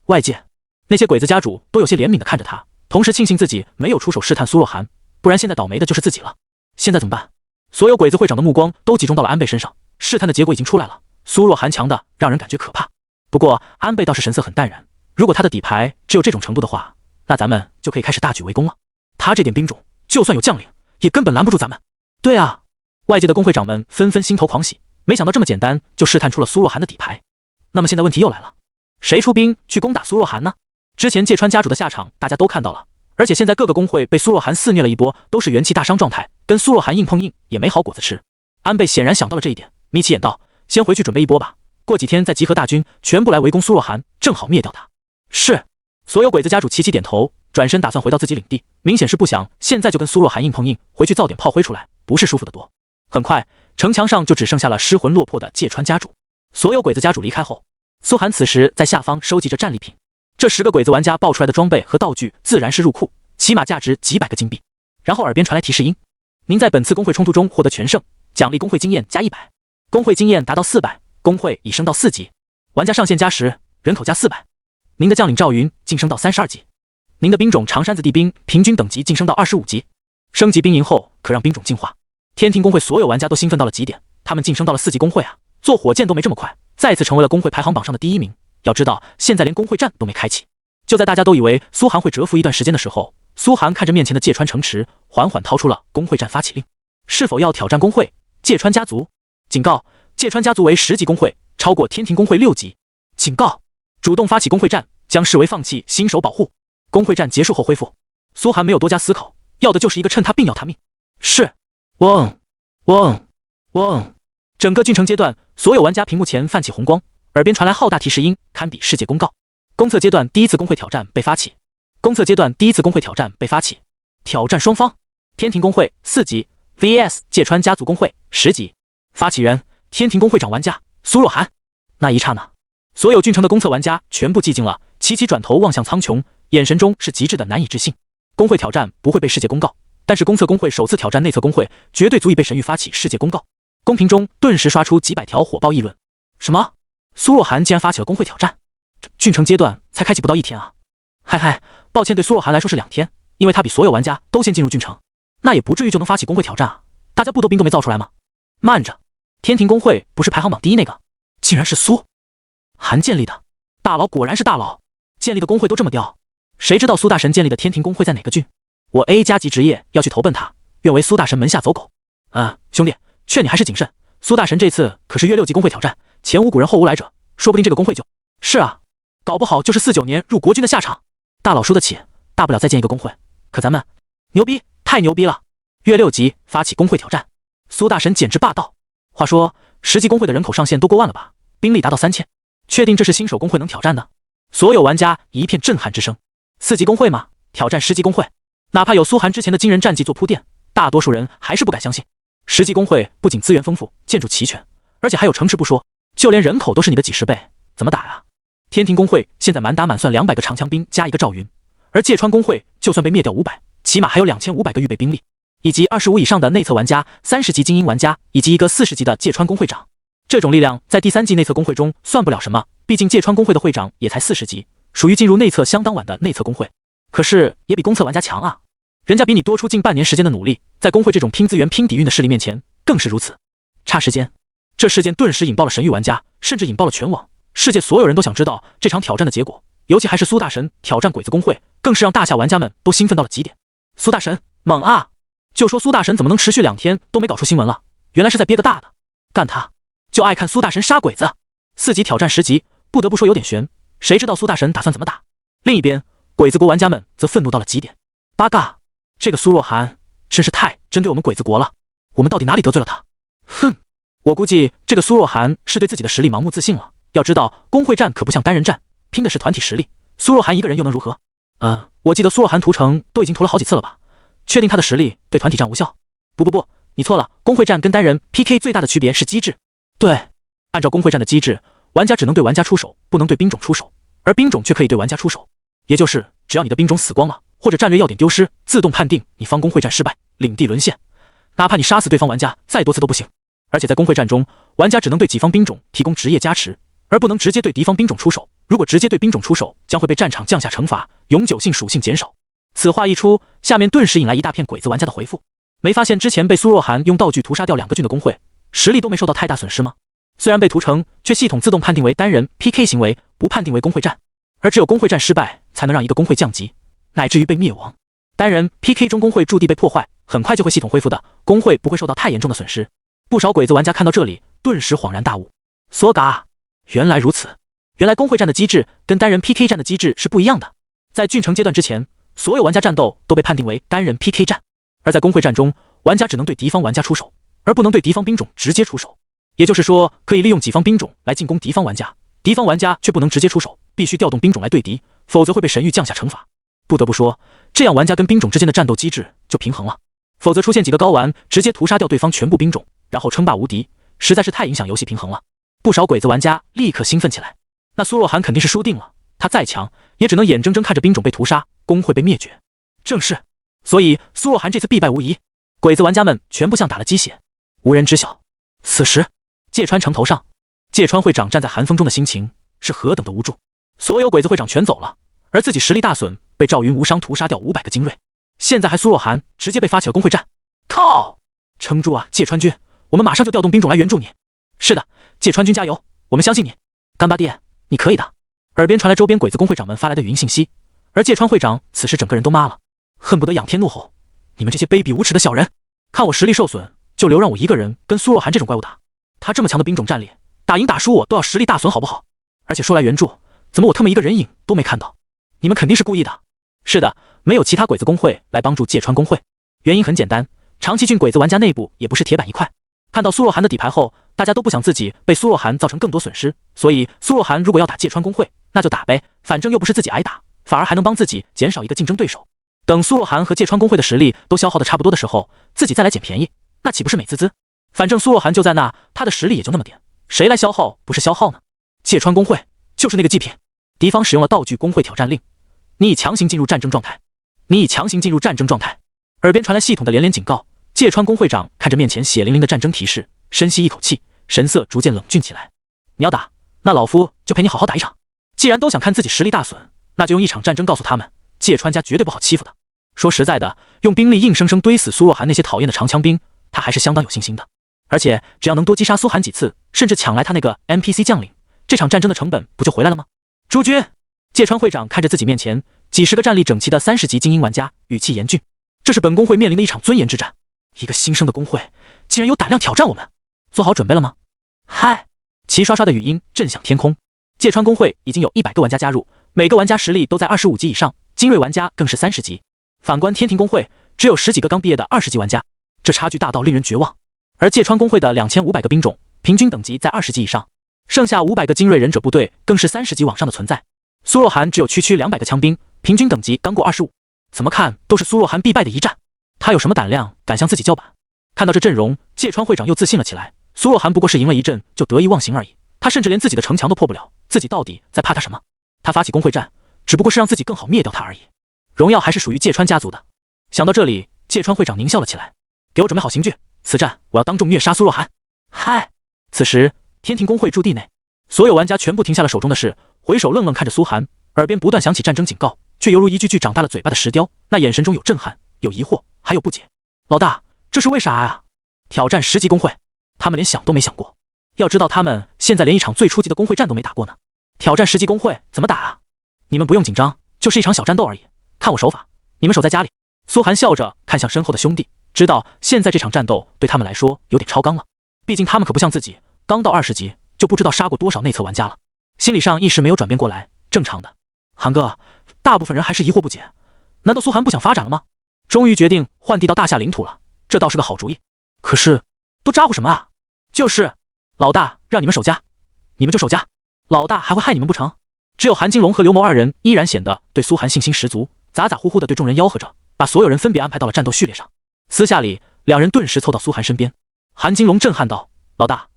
外界那些鬼子家主都有些怜悯地看着他，同时庆幸自己没有出手试探苏若涵，不然现在倒霉的就是自己了。现在怎么办？所有鬼子会长的目光都集中到了安倍身上，试探的结果已经出来了，苏若涵强的让人感觉可怕。不过安倍倒是神色很淡然，如果他的底牌只有这种程度的话，那咱们就可以开始大举围攻了。他这点兵种，就算有将领，也根本拦不住咱们。对啊，外界的工会长们纷纷心头狂喜，没想到这么简单就试探出了苏若涵的底牌。那么现在问题又来了，谁出兵去攻打苏若涵呢？之前芥川家主的下场大家都看到了，而且现在各个工会被苏若涵肆虐了一波，都是元气大伤状态，跟苏若涵硬碰硬也没好果子吃。安倍显然想到了这一点，眯起眼道：先回去准备一波吧，过几天再集合大军，全部来围攻苏若涵，正好灭掉他。是。所有鬼子家主齐齐点头，转身打算回到自己领地，明显是不想现在就跟苏若涵硬碰硬，回去造点炮灰出来，不是舒服得多。很快，城墙上就只剩下了失魂落魄的芥川家主。所有鬼子家主离开后，苏寒此时在下方收集着战利品。这10个鬼子玩家爆出来的装备和道具自然是入库，起码价值几百个金币。然后耳边传来提示音：您在本次工会冲突中获得全胜，奖励工会经验加100，工会经验达到400，工会已升到4级，玩家上限加10，人口加400。您的将领赵云晋升到32级，您的兵种长山子地兵平均等级晋升到25级，升级兵营后可让兵种进化。天庭工会所有玩家都兴奋到了极点，他们晋升到了4级工会啊，坐火箭都没这么快，再次成为了工会排行榜上的第1名。要知道现在连工会战都没开启。就在大家都以为苏寒会蛰伏一段时间的时候，苏寒看着面前的芥川城池，缓缓掏出了工会战发起令。是否要挑战工会？芥川家族警告：芥川家族为10级工会，超过天庭工会6级。警告：主动发起工会战将视为放弃新手保护。工会战结束后恢复。苏寒没有多加思考，要的就是一个趁他病要他命。是。嗡嗡嗡。整个郡城阶段，所有玩家屏幕前泛起红光，耳边传来浩大提示音，堪比世界公告。公测阶段第1次工会挑战被发起。公测阶段第1次工会挑战被发起。挑战双方：天庭工会4级 vs 芥川家族工会10级。发起人：天庭工会长玩家苏若涵。那一刹那，所有郡城的公测玩家全部寂静了，齐齐转头望向苍穹，眼神中是极致的难以置信。工会挑战不会被世界公告，但是公测工会首次挑战内测工会，绝对足以被神域发起世界公告。公屏中顿时刷出几百条火爆议论。什么？苏若涵竟然发起了工会挑战？这郡城阶段才开启不到1天啊！嗨嗨，抱歉，对苏若涵来说是2天，因为他比所有玩家都先进入郡城，那也不至于就能发起工会挑战啊！大家不都兵都没造出来吗？慢着，天庭工会不是排行榜第1那个，竟然是苏涵建立的。大佬果然是大佬，建立的工会都这么屌。谁知道苏大神建立的天庭工会在哪个郡？我 A 加级职业要去投奔他，愿为苏大神门下走狗。兄弟，劝你还是谨慎。苏大神这次可是约6级工会挑战，前无古人后无来者，说不定这个工会就……是啊，搞不好就是49年入国军的下场。大佬输得起，大不了再建一个工会。可咱们牛逼，太牛逼了！约6级发起工会挑战，苏大神简直霸道。话说10级工会的人口上限都过万了吧？兵力达到3000，确定这是新手工会能挑战的？所有玩家一片震撼之声。4级工会吗？挑战10级工会？哪怕有苏涵之前的惊人战绩做铺垫，大多数人还是不敢相信。10级工会不仅资源丰富，建筑齐全，而且还有城池不说，就连人口都是你的几10倍，怎么打呀？天庭工会现在满打满算200个长枪兵加1个赵云，而芥川工会就算被灭掉500，起码还有2500个预备兵力，以及25以上的内测玩家、30级精英玩家，以及一个40级的芥川工会长。这种力量在第3季内测工会中算不了什么，毕竟芥川工会的会长也才40级，属于进入内测相当晚的内测工会。可是也比公测玩家强啊，人家比你多出近半年时间的努力，在工会这种拼资源拼底蕴的势力面前更是如此。差时间，这事件顿时引爆了神域玩家，甚至引爆了全网，世界所有人都想知道这场挑战的结果，尤其还是苏大神挑战鬼子工会，更是让大夏玩家们都兴奋到了极点。苏大神猛啊！就说苏大神怎么能持续2天都没搞出新闻了，原来是在憋个大的。干他！就爱看苏大神杀鬼子。4级挑战10级，不得不说有点悬，谁知道苏大神打算怎么打？另一边，鬼子国玩家们则愤怒到了极点。八嘎，这个苏若涵真是太针对我们鬼子国了，我们到底哪里得罪了他？哼，我估计这个苏若涵是对自己的实力盲目自信了。要知道，工会战可不像单人战，拼的是团体实力。苏若涵一个人又能如何？我记得苏若涵屠城都已经屠了好几次了吧？确定他的实力对团体战无效？不，你错了。工会战跟单人 PK 最大的区别是机制。对，按照工会战的机制，玩家只能对玩家出手，不能对兵种出手，而兵种却可以对玩家出手。也就是只要你的兵种死光了，或者战略要点丢失，自动判定你方工会战失败，领地沦陷。哪怕你杀死对方玩家再多次都不行。而且在工会战中，玩家只能对己方兵种提供职业加持，而不能直接对敌方兵种出手。如果直接对兵种出手，将会被战场降下惩罚，永久性属性减少。此话一出，下面顿时引来一大片鬼子玩家的回复。没发现之前被苏若涵用道具屠杀掉2个郡的工会，实力都没受到太大损失吗？虽然被屠城，却系统自动判定为单人 PK 行为，不判定为工会战。而只有工会战失败，才能让一个工会降级，乃至于被灭亡。单人 PK 中工会驻地被破坏，很快就会系统恢复的，工会不会受到太严重的损失。不少鬼子玩家看到这里，顿时恍然大悟。索嘎，原来如此，原来工会战的机制跟单人 PK 战的机制是不一样的。在郡城阶段之前，所有玩家战斗都被判定为单人 PK 战，而在工会战中，玩家只能对敌方玩家出手，而不能对敌方兵种直接出手。也就是说，可以利用己方兵种来进攻敌方玩家，敌方玩家却不能直接出手，必须调动兵种来对敌，否则会被神域降下惩罚。不得不说，这样玩家跟兵种之间的战斗机制就平衡了，否则出现几个高玩直接屠杀掉对方全部兵种，然后称霸无敌，实在是太影响游戏平衡了。不少鬼子玩家立刻兴奋起来。那苏若涵肯定是输定了，他再强也只能眼睁睁看着兵种被屠杀，工会被灭绝。正是，所以苏若涵这次必败无疑。鬼子玩家们全部像打了鸡血，无人知晓。此时芥川城头上，芥川会长站在寒风中的心情是何等的无助。所有鬼子会长全走了，而自己实力大损，被赵云无伤屠杀掉500个精锐，现在还苏若涵直接被发起了工会战。靠，撑住啊，芥川君，我们马上就调动兵种来援助你。是的，芥川君加油，我们相信你。干巴爹，你可以的。耳边传来周边鬼子工会长们发来的语音信息，而芥川会长此时整个人都麻了，恨不得仰天怒吼：你们这些卑鄙无耻的小人，看我实力受损，就留让我一个人跟苏若涵这种怪物打。他这么强的兵种战力，打赢打输我都要实力大损，好不好？而且说来援助，怎么我特么一个人影都没看到？你们肯定是故意的。是的，没有其他鬼子工会来帮助芥川工会，原因很简单，长崎郡鬼子玩家内部也不是铁板一块。看到苏若涵的底牌后，大家都不想自己被苏若涵造成更多损失，所以苏若涵如果要打芥川工会，那就打呗，反正又不是自己挨打，反而还能帮自己减少一个竞争对手。等苏若涵和芥川工会的实力都消耗的差不多的时候，自己再来捡便宜，那岂不是美滋滋？反正苏若涵就在那，他的实力也就那么点，谁来消耗不是消耗呢？芥川工会就是那个祭品，敌方使用了道具工会挑战令，你已强行进入战争状态，你已强行进入战争状态。耳边传来系统的连连警告，芥川工会长看着面前血淋淋的战争提示，深吸一口气，神色逐渐冷峻起来。你要打，那老夫就陪你好好打一场。既然都想看自己实力大损，那就用一场战争告诉他们，芥川家绝对不好欺负的。说实在的，用兵力硬生生堆死苏若涵那些讨厌的长枪兵，他还是相当有信心的。而且只要能多击杀苏涵几次，甚至抢来他那个 NPC 将领，这场战争的成本不就回来了吗？诸君，芥川会长看着自己面前几十个战力整齐的30级精英玩家，语气严峻。这是本工会面临的一场尊严之战，一个新生的工会竟然有胆量挑战我们，做好准备了吗？嗨，齐刷刷的语音震响天空。芥川工会已经有100个玩家加入，每个玩家实力都在25级以上，精锐玩家更是30级。反观天庭工会，只有10几个刚毕业的20级玩家，这差距大到令人绝望。而芥川工会的2500个兵种，平均等级在20级以上，剩下500个精锐忍者部队更是30级往上的存在。苏若涵只有区区200个枪兵，平均等级刚过25，怎么看都是苏若涵必败的一战。他有什么胆量敢向自己叫板？看到这阵容，芥川会长又自信了起来。苏若涵不过是赢了一阵就得意忘形而已，他甚至连自己的城墙都破不了，自己到底在怕他什么？他发起工会战，只不过是让自己更好灭掉他而已。荣耀还是属于芥川家族的。想到这里，芥川会长狞笑了起来，给我准备好刑具，此战我要当众虐杀苏若涵。嗨！此时天庭工会驻地内，所有玩家全部停下了手中的事，回首愣愣看着苏涵，耳边不断响起战争警告，却犹如一句句长大了嘴巴的石雕，那眼神中有震撼，有疑惑，还有不解。老大，这是为啥啊？挑战10级工会，他们连想都没想过。要知道他们现在连一场最初级的工会战都没打过呢，挑战10级工会怎么打啊？你们不用紧张，就是一场小战斗而已，看我手法，你们守在家里。苏涵笑着看向身后的兄弟，知道现在这场战斗对他们来说有点超纲了，毕竟他们可不像自己刚到20级就不知道杀过多少内测玩家了，心理上一时没有转变过来，正常的。涵哥，大部分人还是疑惑不解，难道苏涵不想发展了吗？终于决定换地到大夏领土了，这倒是个好主意。可是都咋呼什么啊？就是老大让你们守家，你们就守家，老大还会害你们不成？只有韩金龙和刘谋二人依然显得对苏涵信心十足，咋咋呼呼地对众人吆喝着，把所有人分别安排到了战斗序列上。私下里，两人顿时凑到苏涵身边。韩金龙震撼道：“老大，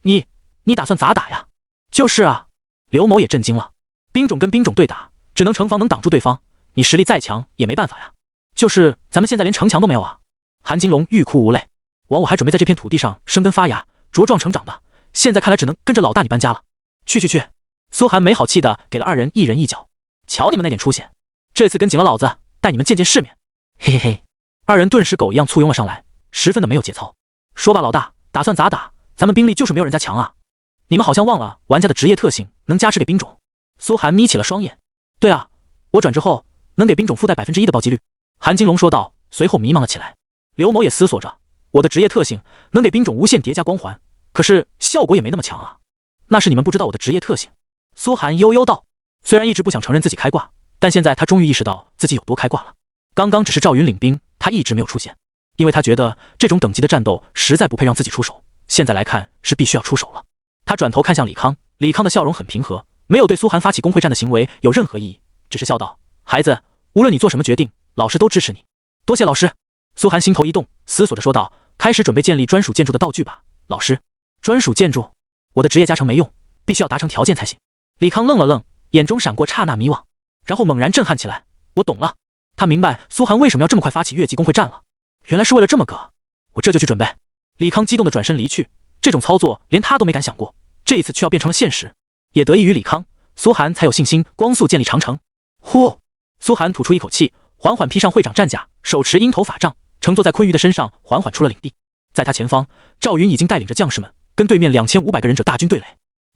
你打算咋打呀？”就是啊，刘某也震惊了。兵种跟兵种对打，只能城防能挡住对方，你实力再强也没办法呀。就是咱们现在连城墙都没有啊！韩金龙欲哭无泪。枉我还准备在这片土地上生根发芽、茁壮成长的，现在看来只能跟着老大你搬家了。去！苏涵没好气的给了二人一人一脚。瞧你们那点出息，这次跟紧了老子，带你们见见世面。嘿嘿嘿！二人顿时狗一样簇拥了上来，十分的没有节操。说吧，老大，打算咋打？咱们兵力就是没有人家强啊！你们好像忘了玩家的职业特性能加持给兵种。苏涵眯起了双眼。对啊，我转职后能给兵种附带1%的暴击率。韩金龙说道，随后迷茫了起来。刘某也思索着，我的职业特性能给兵种无限叠加光环，可是效果也没那么强啊。那是你们不知道我的职业特性。苏涵悠悠道，虽然一直不想承认自己开挂，但现在他终于意识到自己有多开挂了。刚刚只是赵云领兵，他一直没有出现，因为他觉得这种等级的战斗实在不配让自己出手，现在来看是必须要出手了。他转头看向李康，李康的笑容很平和，没有对苏涵发起公会战的行为有任何异议，只是笑道，孩子，无论你做什么决定，老师都支持你。多谢老师。苏涵心头一动，思索着说道，开始准备建立专属建筑的道具吧。老师，专属建筑？我的职业加成没用，必须要达成条件才行。李康愣了愣，眼中闪过刹那迷惘，然后猛然震撼起来，我懂了。他明白苏涵为什么要这么快发起越级公会战了，原来是为了这么个。我这就去准备。李康激动地转身离去，这种操作连他都没敢想过，这一次却要变成了现实。也得益于李康，苏涵才有信心光速建立长城。呼！苏涵吐出一口气，缓缓披上会长战甲，手持鹰头法杖，乘坐在昆鱼的身上，缓缓出了领地。在他前方，赵云已经带领着将士们跟对面2500个忍者大军对垒。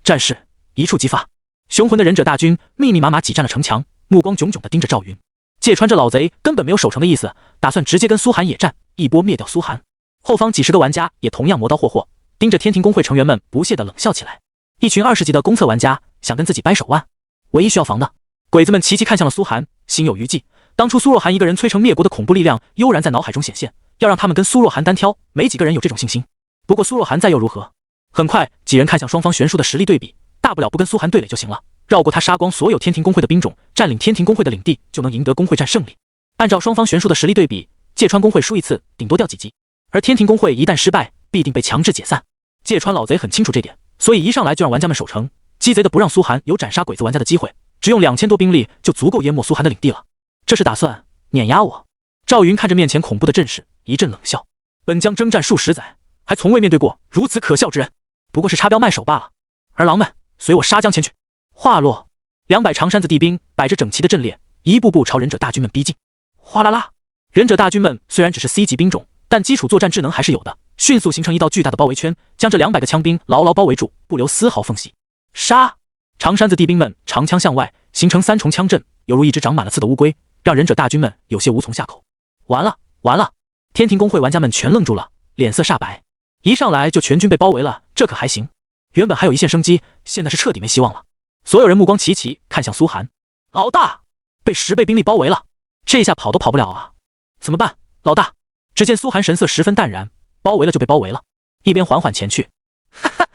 战事一触即发，雄浑的忍者大军密密麻麻挤占了城墙，目光炯炯地盯着赵云。芥川这老贼根本没有守城的意思，打算直接跟苏涵野战，一波灭掉苏涵。后方几十个玩家也同样磨刀霍霍，盯着天庭公会成员们不屑地冷笑起来。一群20级的公测玩家想跟自己掰手腕，唯一需要防的，鬼子们齐齐看向了苏寒，心有余悸。当初苏若涵一个人摧城灭国的恐怖力量悠然在脑海中显现，要让他们跟苏若涵单挑，没几个人有这种信心。不过苏若涵再又如何？很快几人看向双方悬殊的实力对比，大不了不跟苏寒对垒就行了，绕过他杀光所有天庭公会的兵种，占领天庭公会的领地，就能赢得公会战胜利。按照双方悬殊的实力对比，芥川公会输一次顶多掉几级，而天庭公会一旦失败，必定被强制解散。芥川老贼很清楚这点，所以一上来就让玩家们守城，鸡贼的不让苏寒有斩杀鬼子玩家的机会，只用2000多兵力就足够淹没苏寒的领地了。这是打算碾压我？赵云看着面前恐怖的阵势，一阵冷笑。本将征战数十载，还从未面对过如此可笑之人，不过是插标卖首罢了。儿郎们，随我杀将前去。话落，200长山子地兵摆着整齐的阵列，一步步朝忍者大军们逼近。哗啦啦，忍者大军们虽然只是 C 级兵种，但基础作战智能还是有的，迅速形成一道巨大的包围圈，将这200个枪兵牢牢包围住，不留丝毫缝隙。杀！长山子地兵们长枪向外，形成3重枪阵，犹如一只长满了刺的乌龟，让忍者大军们有些无从下口。完了完了！天庭公会玩家们全愣住了，脸色煞白。一上来就全军被包围了，这可还行？原本还有一线生机，现在是彻底没希望了。所有人目光齐齐看向苏寒。老大，被10倍兵力包围了，这下跑都跑不了啊！怎么办？老大！只见苏寒神色十分淡然，包围了就被包围了，一边缓缓前去。哈哈，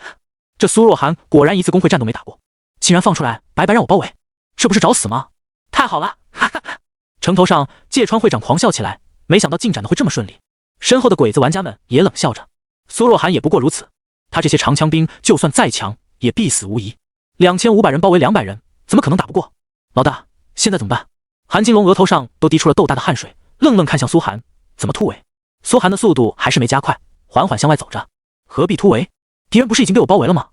这苏若涵果然一次公会战都没打过，竟然放出来白白让我包围，这不是找死吗？太好了！哈哈哈！城头上芥川会长狂笑起来，没想到进展的会这么顺利。身后的鬼子玩家们也冷笑着，苏若涵也不过如此，他这些长枪兵就算再强也必死无疑。2500人包围200人，怎么可能打不过？老大，现在怎么办？韩金龙额头上都滴出了豆大的汗水，愣愣看向苏寒，怎么突围？苏寒的速度还是没加快，缓缓向外走着。何必突围？敌人不是已经被我包围了吗？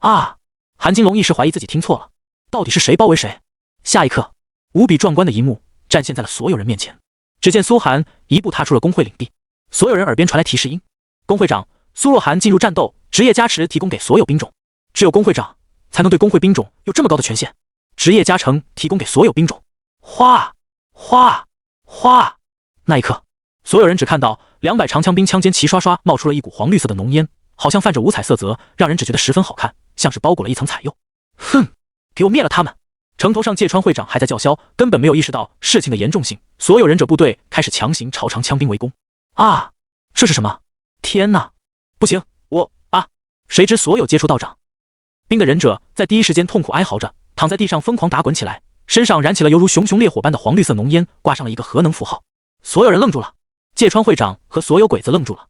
啊！韩金龙一时怀疑自己听错了，到底是谁包围谁？下一刻，无比壮观的一幕展现在了所有人面前。只见苏寒一步踏出了公会领地，所有人耳边传来提示音：公会长苏若涵进入战斗，职业加持提供给所有兵种，只有公会长才能对公会兵种有这么高的权限，职业加成提供给所有兵种。哗哗哗！那一刻，所有人只看到200长枪兵枪尖齐刷刷冒出了一股黄绿色的浓烟，好像泛着五彩色泽，让人只觉得十分好看，像是包裹了一层彩釉。哼，给我灭了他们！城头上芥川会长还在叫嚣，根本没有意识到事情的严重性。所有忍者部队开始强行朝长枪兵围攻。啊，这是什么？天哪！不行，谁知所有接触到长兵的忍者在第一时间痛苦哀嚎着，躺在地上疯狂打滚起来，身上燃起了犹如熊熊烈火般的黄绿色浓烟，挂上了一个核能符号。所有人愣住了，芥川会长和所有鬼子愣住了。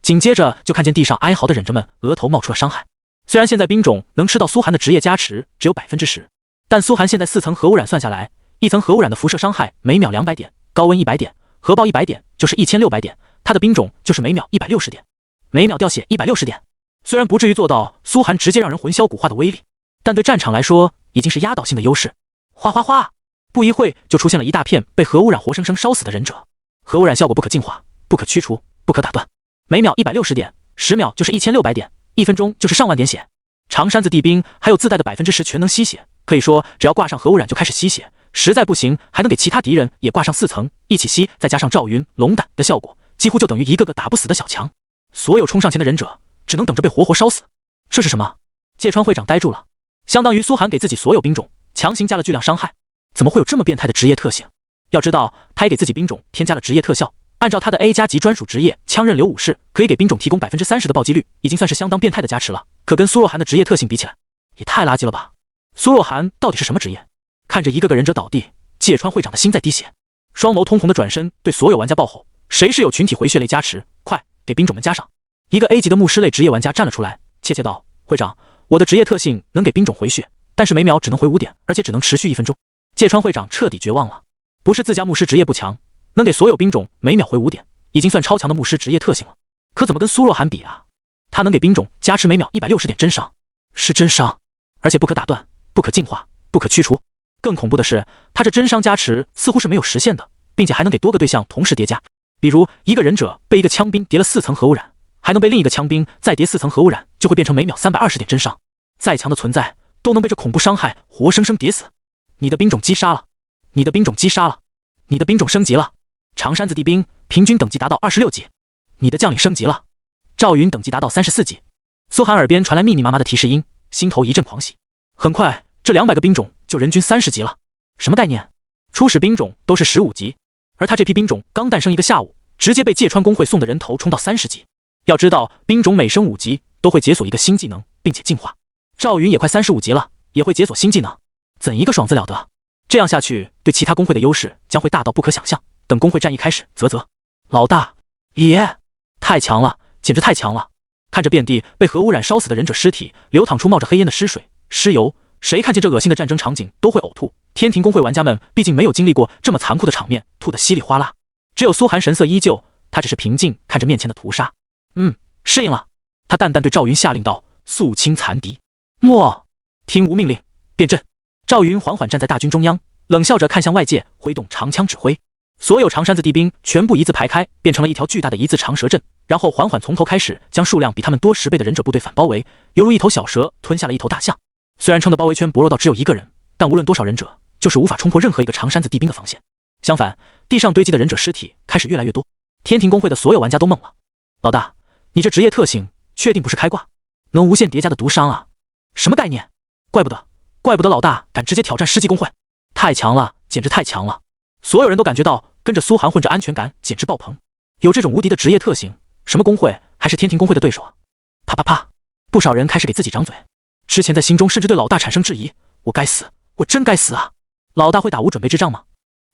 紧接着就看见地上哀嚎的忍者们额头冒出了伤害。虽然现在兵种能吃到苏寒的职业加持只有10%，但苏寒现在4层核污染算下来，一层核污染的辐射伤害每秒200点，高温100点，核爆100点就是1600点，他的兵种就是每秒160点，每秒掉血160点。虽然不至于做到苏寒直接让人魂销骨化的威力，但对战场来说已经是压倒性的优势。哗哗哗！不一会就出现了一大片被核污染活生生烧死的忍者。核污染效果不可净化，不可驱除，不可打断。每秒160点，10秒就是1600点，1分钟就是上万点血。长山子地兵还有自带的10%全能吸血，可以说只要挂上核污染就开始吸血，实在不行还能给其他敌人也挂上4层一起吸，再加上赵云龙胆的效果，几乎就等于一个个打不死的小强。所有冲上前的忍者只能等着被活活烧死。这是什么？芥川会长呆住了，相当于苏寒给自己所有兵种强行加了巨量伤害，怎么会有这么变态的职业特性？要知道他也给自己兵种添加了职业特效，按照他的 A 加级专属职业枪刃流武士，可以给兵种提供30%的暴击率，已经算是相当变态的加持了。可跟苏若涵的职业特性比起来，也太垃圾了吧。苏若涵到底是什么职业？看着一个个忍者倒地，芥川会长的心在滴血，双眸通红的转身对所有玩家爆吼：谁是有群体回血类加持，快给兵种们加上。一个 A 级的牧师类职业玩家站了出来，怯怯道：会长，我的职业特性能给兵种回血，但是每秒只能回5点，而且只能持续1分钟。芥川会长彻底绝望了，不是自家牧师职业不强，能给所有兵种每秒回5点，已经算超强的牧师职业特性了，可怎么跟苏若涵比啊？他能给兵种加持每秒160点真伤，是真伤，而且不可打断，不可净化，不可驱除。更恐怖的是，他这真伤加持似乎是没有实现的，并且还能给多个对象同时叠加。比如一个忍者被一个枪兵叠了4层核污染，还能被另一个枪兵再叠4层核污染，就会变成每秒320点真伤。再强的存在都能被这恐怖伤害活生生叠死。你的兵种击杀了，你的兵种击杀了，你的兵种升级了。长山子地兵平均等级达到26级，你的将领升级了，赵云等级达到34级。苏寒耳边传来密密麻麻的提示音，心头一阵狂喜。很快，这200个兵种就人均30级了。什么概念？初始兵种都是15级，而他这批兵种刚诞生一个下午，直接被芥川公会送的人头冲到30级。要知道，兵种每升5级都会解锁一个新技能，并且进化。赵云也快35级了，也会解锁新技能，怎一个爽字了得！这样下去，对其他公会的优势将会大到不可想象。等公会战一开始，老大，爷，太强了，简直太强了！看着遍地被核污染烧死的忍者尸体，流淌出冒着黑烟的尸水、尸油，谁看见这恶心的战争场景都会呕吐。天庭公会玩家们毕竟没有经历过这么残酷的场面，吐得稀里哗啦。只有苏寒神色依旧，他只是平静看着面前的屠杀。适应了。他淡淡对赵云下令道：“肃清残敌。”默，听吾命令，变阵。赵云缓缓站在大军中央，冷笑着看向外界，挥动长枪指挥。所有长山子地兵全部一字排开，变成了一条巨大的一字长蛇阵，然后缓缓从头开始将数量比他们多10倍的忍者部队反包围，犹如一头小蛇吞下了一头大象。虽然撑的包围圈薄弱到只有1个人，但无论多少忍者，就是无法冲破任何一个长山子地兵的防线。相反，地上堆积的忍者尸体开始越来越多。天庭公会的所有玩家都懵了。老大，你这职业特性确定不是开挂，能无限叠加的毒伤啊？什么概念？怪不得老大敢直接挑战10级公会，太强了，简直太强了！所有人都感觉到跟着苏寒混着安全感简直爆棚。有这种无敌的职业特性，什么公会还是天庭公会的对手啊？啪啪啪，不少人开始给自己张嘴。之前在心中甚至对老大产生质疑，我该死，我真该死啊！老大会打无准备之仗吗？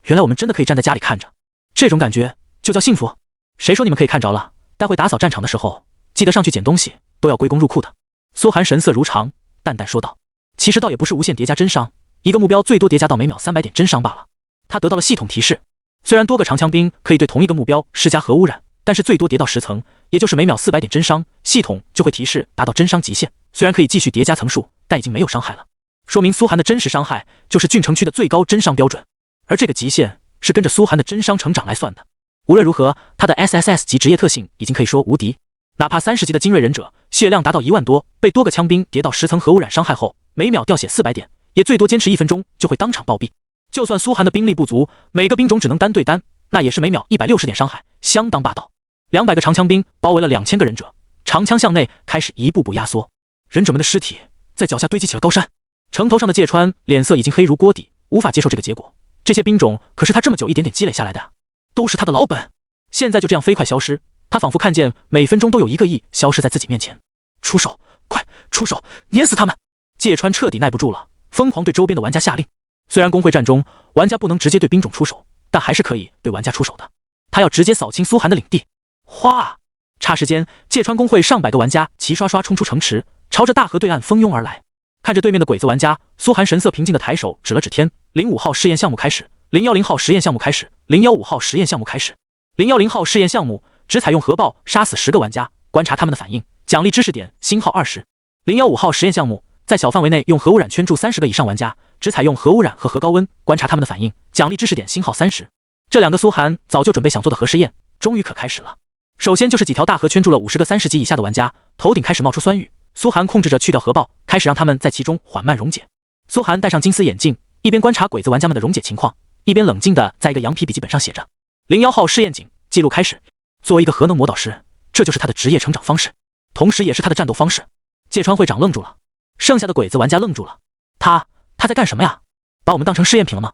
原来我们真的可以站在家里看着，这种感觉就叫幸福。谁说你们可以看着了？待会打扫战场的时候，记得上去捡东西，都要归功入库的。苏寒神色如常，淡淡说道。其实倒也不是无限叠加真伤，一个目标最多叠加到每秒300点真伤罢了。他得到了系统提示，虽然多个长枪兵可以对同一个目标施加核污染，但是最多叠到10层，也就是每秒400点真伤，系统就会提示达到真伤极限。虽然可以继续叠加层数，但已经没有伤害了，说明苏寒的真实伤害就是郡城区的最高真伤标准，而这个极限是跟着苏寒的真伤成长来算的。无论如何，他的 SSS 级职业特性已经可以说无敌，哪怕30级的精锐忍者血量达到1万多，被多个枪兵叠到10层核污染伤害后，每秒掉血400点，也最多坚持1分钟就会当场暴毙。就算苏寒的兵力不足，每个兵种只能单对单，那也是每秒160点伤害，相当霸道。200个长枪兵包围了2000个忍者，长枪向内开始一步步压缩，忍者们的尸体在脚下堆积起了高山。城头上的芥川脸色已经黑如锅底，无法接受这个结果。这些兵种可是他这么久一点点积累下来的，都是他的老本，现在就这样飞快消失，他仿佛看见每分钟都有1个亿消失在自己面前。出手，快出手，碾死他们！芥川彻底耐不住了，疯狂对周边的玩家下令。虽然公会战中玩家不能直接对兵种出手，但还是可以对玩家出手的。他要直接扫清苏寒的领地。哗！霎时间，芥川公会上百个玩家齐刷刷冲出城池，朝着大河对岸蜂拥而来。看着对面的鬼子玩家，苏寒神色平静的抬手指了指天：05号试验项目开始，010号实验项目开始，015号实验项目开始。010号试验项目只采用核爆杀死10个玩家，观察他们的反应，奖励知识点星号20。015号实验项目在小范围内用核污染圈住30个以上玩家，只采用核污染和核高温，观察他们的反应，奖励知识点星号30。这2个苏寒早就准备想做的核试验，终于可开始了。首先就是几条大河圈住了50个30级以下的玩家，头顶开始冒出酸雨。苏寒控制着去掉核爆，开始让他们在其中缓慢溶解。苏寒戴上金丝眼镜，一边观察鬼子玩家们的溶解情况，一边冷静地在一个羊皮笔记本上写着：01号试验井记录开始。作为一个核能魔导师，这就是他的职业成长方式，同时也是他的战斗方式。芥川会长愣住了，剩下的鬼子玩家愣住了。他在干什么呀？把我们当成试验品了吗？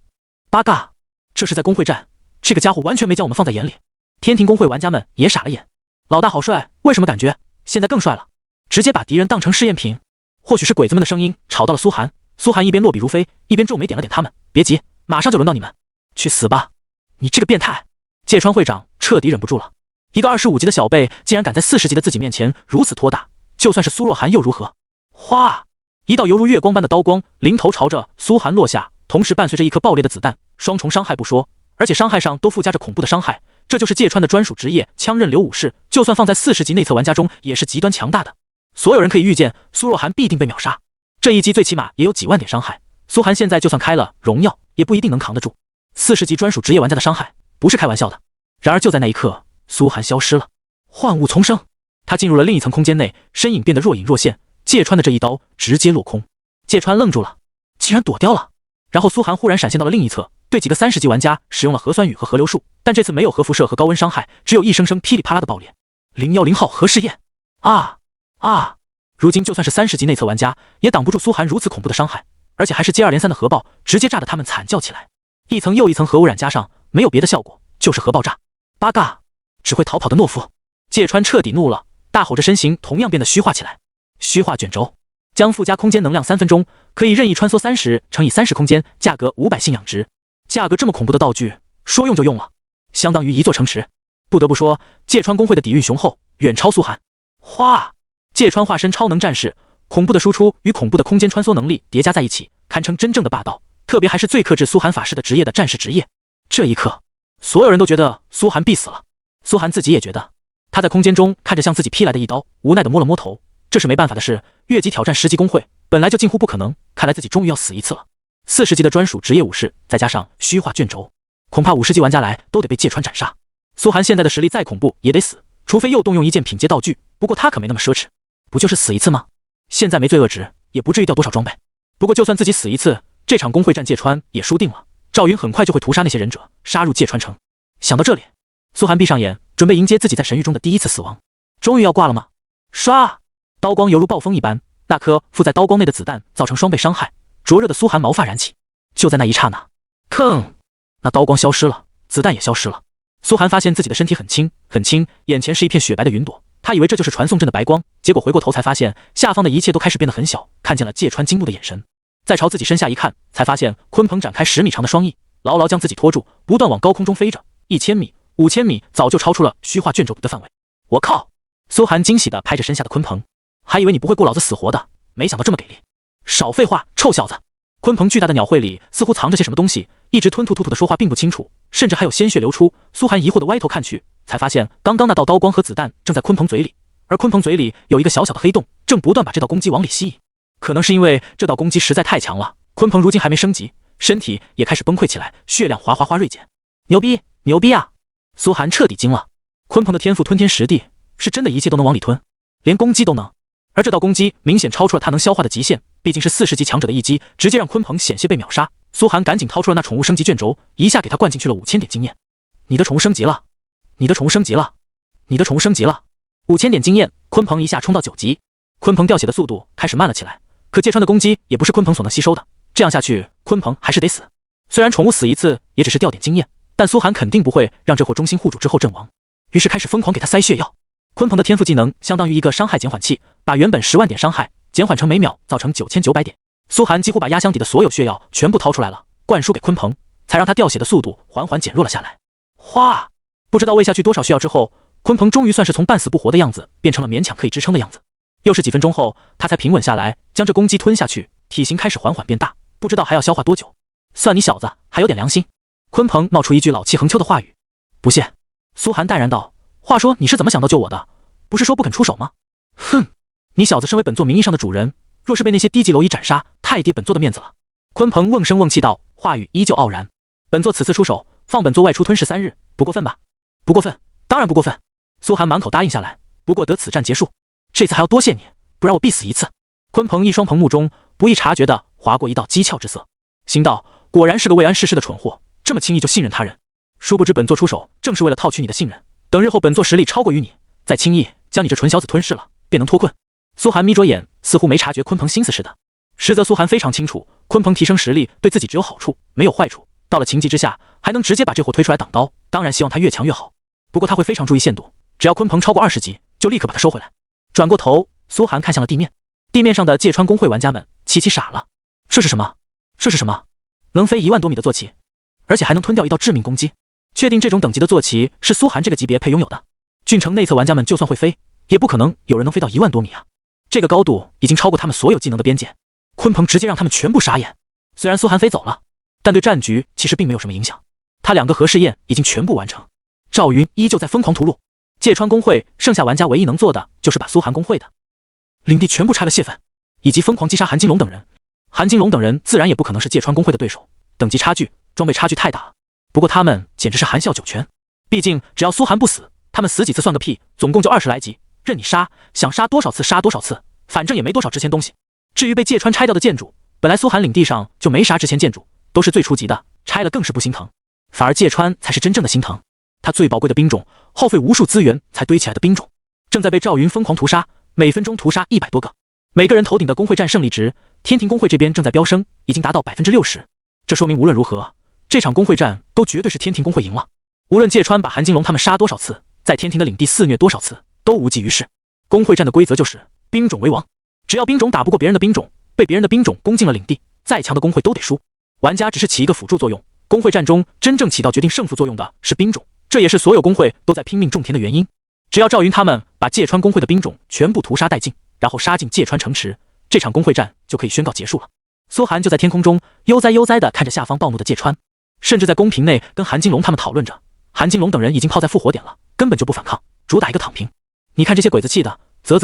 八嘎，这是在公会战，这个家伙完全没将我们放在眼里。天庭公会玩家们也傻了眼。老大好帅，为什么感觉现在更帅了？直接把敌人当成试验品。或许是鬼子们的声音吵到了苏寒，苏寒一边落笔如飞，一边皱眉点了点他们，别急，马上就轮到你们，去死吧！你这个变态！芥川会长彻底忍不住了，一个25级的小辈竟然敢在40级的自己面前如此拖大，就算是苏若寒又如何？哗！一道犹如月光般的刀光临头朝着苏寒落下，同时伴随着一颗爆裂的子弹，双重伤害不说，而且伤害上都附加着恐怖的伤害。这就是芥川的专属职业枪刃流武士，就算放在40级内测玩家中也是极端强大的。所有人可以预见苏若寒必定被秒杀，这一击最起码也有几万点伤害，苏寒现在就算开了荣耀也不一定能扛得住。40级专属职业玩家的伤害不是开玩笑的。然而就在那一刻，苏寒消失了，幻物丛生，他进入了另一层空间内，身影变得若隐若现。芥川的这一刀直接落空，芥川愣住了，竟然躲掉了。然后苏寒忽然闪现到了另一侧，对几个30级玩家使用了核酸雨和核流术，但这次没有核辐射和高温伤害，只有一声声噼里啪啦的爆裂。010号核试验啊啊！如今就算是30级内测玩家，也挡不住苏寒如此恐怖的伤害，而且还是接二连三的核爆，直接炸得他们惨叫起来。一层又一层核污染加上，没有别的效果，就是核爆炸。八嘎！只会逃跑的懦夫！芥川彻底怒了，大吼着，身形同样变得虚化起来。虚化卷轴将附加空间能量3分钟，可以任意穿梭30乘以30空间，价格500信仰值。价格这么恐怖的道具，说用就用了，相当于一座城池。不得不说，芥川公会的底蕴雄厚，远超苏寒。哗！芥川化身超能战士，恐怖的输出与恐怖的空间穿梭能力叠加在一起，堪称真正的霸道。特别还是最克制苏寒法师的职业的战士职业。这一刻，所有人都觉得苏寒必死了。苏寒自己也觉得，他在空间中看着向自己劈来的一刀，无奈的摸了摸头。这是没办法的事，越级挑战10级公会本来就近乎不可能，看来自己终于要死一次了。40级的专属职业武士，再加上虚化卷轴，恐怕50级玩家来都得被芥川斩杀。苏寒现在的实力再恐怖也得死，除非又动用一件品阶道具，不过他可没那么奢侈，不就是死一次吗？现在没罪恶值，也不至于掉多少装备。不过就算自己死一次，这场公会战芥川也输定了。赵云很快就会屠杀那些忍者，杀入芥川城。想到这里，苏寒闭上眼，准备迎接自己在神域中的第一次死亡。终于要挂了吗？唰！刀光犹如暴风一般，那颗附在刀光内的子弹造成双倍伤害，灼热的苏寒毛发燃起。就在那一刹那，吭！那刀光消失了，子弹也消失了。苏寒发现自己的身体很轻很轻，眼前是一片雪白的云朵。他以为这就是传送阵的白光，结果回过头才发现下方的一切都开始变得很小，看见了芥川惊怒的眼神。再朝自己身下一看，才发现鲲鹏展开10米长的双翼，牢牢将自己拖住，不断往高空中飞着。1000米、5000米，早就超出了虚化卷轴的范围。我靠！苏寒惊喜地拍着身下的鲲鹏，还以为你不会顾老子死活的，没想到这么给力。少废话，臭小子！鲲鹏巨大的鸟喙里似乎藏着些什么东西，一直吞吐吐吐的说话并不清楚，甚至还有鲜血流出。苏寒疑惑地歪头看去，才发现刚刚那道刀光和子弹正在鲲鹏嘴里，而鲲鹏嘴里有一个小小的黑洞，正不断把这道攻击往里吸引。可能是因为这道攻击实在太强了，鲲鹏如今还没升级，身体也开始崩溃起来，血量哗哗哗锐减。牛逼，牛逼啊！苏寒彻底惊了，鲲鹏的天赋吞天食地，是真的一切都能往里吞，连攻击都能。而这道攻击明显超出了他能消化的极限，毕竟是40级强者的一击，直接让鲲鹏险些被秒杀。苏寒赶紧掏出了那宠物升级卷轴，一下给他灌进去了5000点经验。你的宠物升级了，你的宠物升级了，你的宠物升级了！5000点经验，鲲鹏一下冲到9级。鲲鹏掉血的速度开始慢了起来，可芥川的攻击也不是鲲鹏所能吸收的，这样下去鲲鹏还是得死。虽然宠物死一次也只是掉点经验，但苏寒肯定不会让这货忠心护主之后阵亡，于是开始疯狂给他塞血药。鲲鹏的天赋技能相当于一个伤害减缓器，把原本10万点伤害减缓成每秒造成9900点。苏寒几乎把压箱底的所有血药全部掏出来了，灌输给鲲鹏，才让他掉血的速度缓缓减弱了下来。哗！不知道喂下去多少血药之后，鲲鹏终于算是从半死不活的样子变成了勉强可以支撑的样子。又是几分钟后，他才平稳下来，将这攻击吞下去，体型开始缓缓变大，不知道还要消化多久。算你小子还有点良心。鲲鹏冒出一句老气横秋的话语。不屑。苏寒淡然道，话说你是怎么想到救我的？不是说不肯出手吗？哼，你小子身为本座名义上的主人，若是被那些低级蝼蚁斩杀，太跌本座的面子了。鲲鹏瓮声瓮气道，话语依旧傲然。本座此次出手，放本座外出吞噬3日，不过分吧？不过分，当然不过分。苏寒满口答应下来，不过得此战结束，这次还要多谢你，不然我必死一次。鲲鹏一双鹏目中不易察觉地划过一道讥诮之色，心道果然是个未谙世事的蠢货，这么轻易就信任他人。殊不知本座出手正是为了套取你的信任，等日后本座实力超过于你，再轻易将你这蠢小子吞噬了，便能脱困。苏寒眯着眼，似乎没察觉鲲鹏心思似的。实则苏寒非常清楚，鲲鹏提升实力对自己只有好处没有坏处，到了情急之下还能直接把这货推出来挡刀，当然希望他越强越好。不过他会非常注意限度，只要鲲鹏超过20级，就立刻把他收回来。转过头，苏寒看向了地面，地面上的芥川公会玩家们齐齐傻了。这是什么？这是什么？能飞1万多米的坐骑，而且还能吞掉一道致命攻击。确定这种等级的坐骑是苏寒这个级别配拥有的。郡城内测玩家们就算会飞，也不可能有人能飞到1万多米啊！这个高度已经超过他们所有技能的边界。鲲鹏直接让他们全部傻眼。虽然苏寒飞走了，但对战局其实并没有什么影响。他2个核试验已经全部完成，赵云依旧在疯狂屠戮。芥川公会剩下玩家唯一能做的就是把苏寒公会的领地全部拆了泄愤，以及疯狂击杀韩金龙等人。韩金龙等人自然也不可能是芥川公会的对手，等级差距、装备差距太大了。不过他们简直是含笑九泉，毕竟只要苏寒不死，他们死几次算个屁，总共就20来级，任你杀，想杀多少次杀多少次，反正也没多少值钱东西。至于被芥川拆掉的建筑，本来苏寒领地上就没啥值钱建筑，都是最初级的，拆了更是不心疼，反而芥川才是真正的心疼。他最宝贵的兵种，耗费无数资源才堆起来的兵种，正在被赵云疯狂屠杀，每分钟屠杀100多个。每个人头顶的工会战胜利值，天庭工会这边正在飙升，已经达到60%。这说明无论如何，这场工会战都绝对是天庭工会赢了。无论芥川把韩金龙他们杀多少次，在天庭的领地肆虐多少次，都无济于事。工会战的规则就是兵种为王，只要兵种打不过别人的兵种，被别人的兵种攻进了领地，再强的工会都得输。玩家只是起一个辅助作用，工会战中真正起到决定胜负作用的是兵种，这也是所有工会都在拼命种田的原因。只要赵云他们把芥川工会的兵种全部屠杀殆尽，然后杀进芥川城池，这场工会战就可以宣告结束了。苏寒就在天空中悠哉悠哉地看着下方暴怒的芥川，甚至在宫廷内跟韩金龙他们讨论着。韩金龙等人已经泡在复活点了，根本就不反抗，主打一个躺平。你看这些鬼子气的，啧，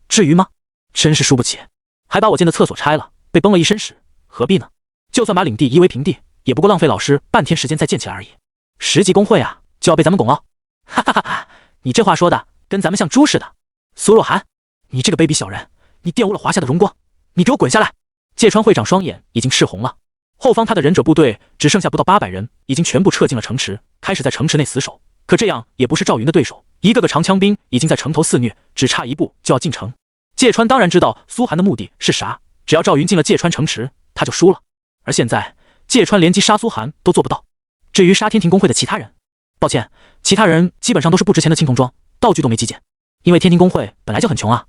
至于吗？真是输不起，还把我建的厕所拆了，被崩了一身屎，何必呢？就算把领地夷为平地，也不过浪费老师半天时间再建起来而已。10级工会啊，就要被咱们拱了？哈哈哈哈！你这话说的跟咱们像猪似的。苏若涵，你这个卑鄙小人，你玷污了华夏的荣光，你给我滚下来！芥川会长双眼已经赤红了，后方他的忍者部队只剩下不到800人，已经全部撤进了城池，开始在城池内死守。可这样也不是赵云的对手，一个个长枪兵已经在城头肆虐，只差一步就要进城。芥川当然知道苏寒的目的是啥，只要赵云进了芥川城池，他就输了。而现在芥川连击杀苏寒都做不到。至于杀天庭工会的其他人，抱歉，其他人基本上都是不值钱的青铜装，道具都没极简，因为天庭工会本来就很穷啊，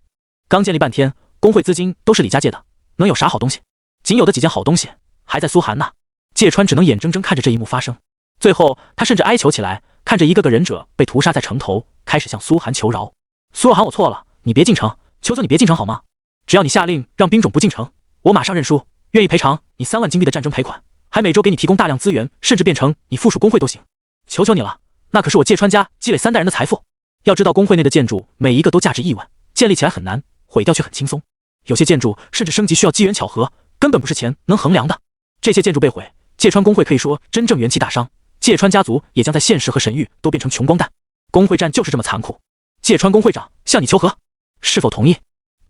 刚建立半天，工会资金都是李家借的，能有啥好东西？仅有的几件好东西还在苏寒那。芥川只能眼睁睁看着这一幕发生，最后他甚至哀求起来，看着一个个忍者被屠杀在城头，开始向苏寒求饶。苏若涵，我错了，你别进城，求求你别进城好吗？只要你下令让兵种不进城，我马上认输，愿意赔偿你3万金币的战争赔款，还每周给你提供大量资源，甚至变成你附属工会都行。求求你了，那可是我芥川家积累3代人的财富。要知道工会内的建筑每一个都价值亿万，建立起来很难，毁掉却很轻松。有些建筑甚至升级需要机缘巧合，根本不是钱能衡量的。这些建筑被毁，芥川工会可以说真正元气大伤，芥川家族也将在现实和神域都变成穷光蛋。工会战就是这么残酷。芥川工会长向你求和，是否同意？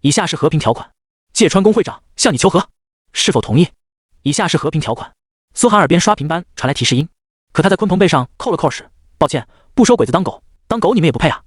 以下是和平条款。芥川工会长向你求和，是否同意？以下是和平条款。苏寒耳边刷屏般传来提示音，可他在鲲鹏背上扣了扣时，抱歉，不收鬼子当狗，当狗你们也不配啊！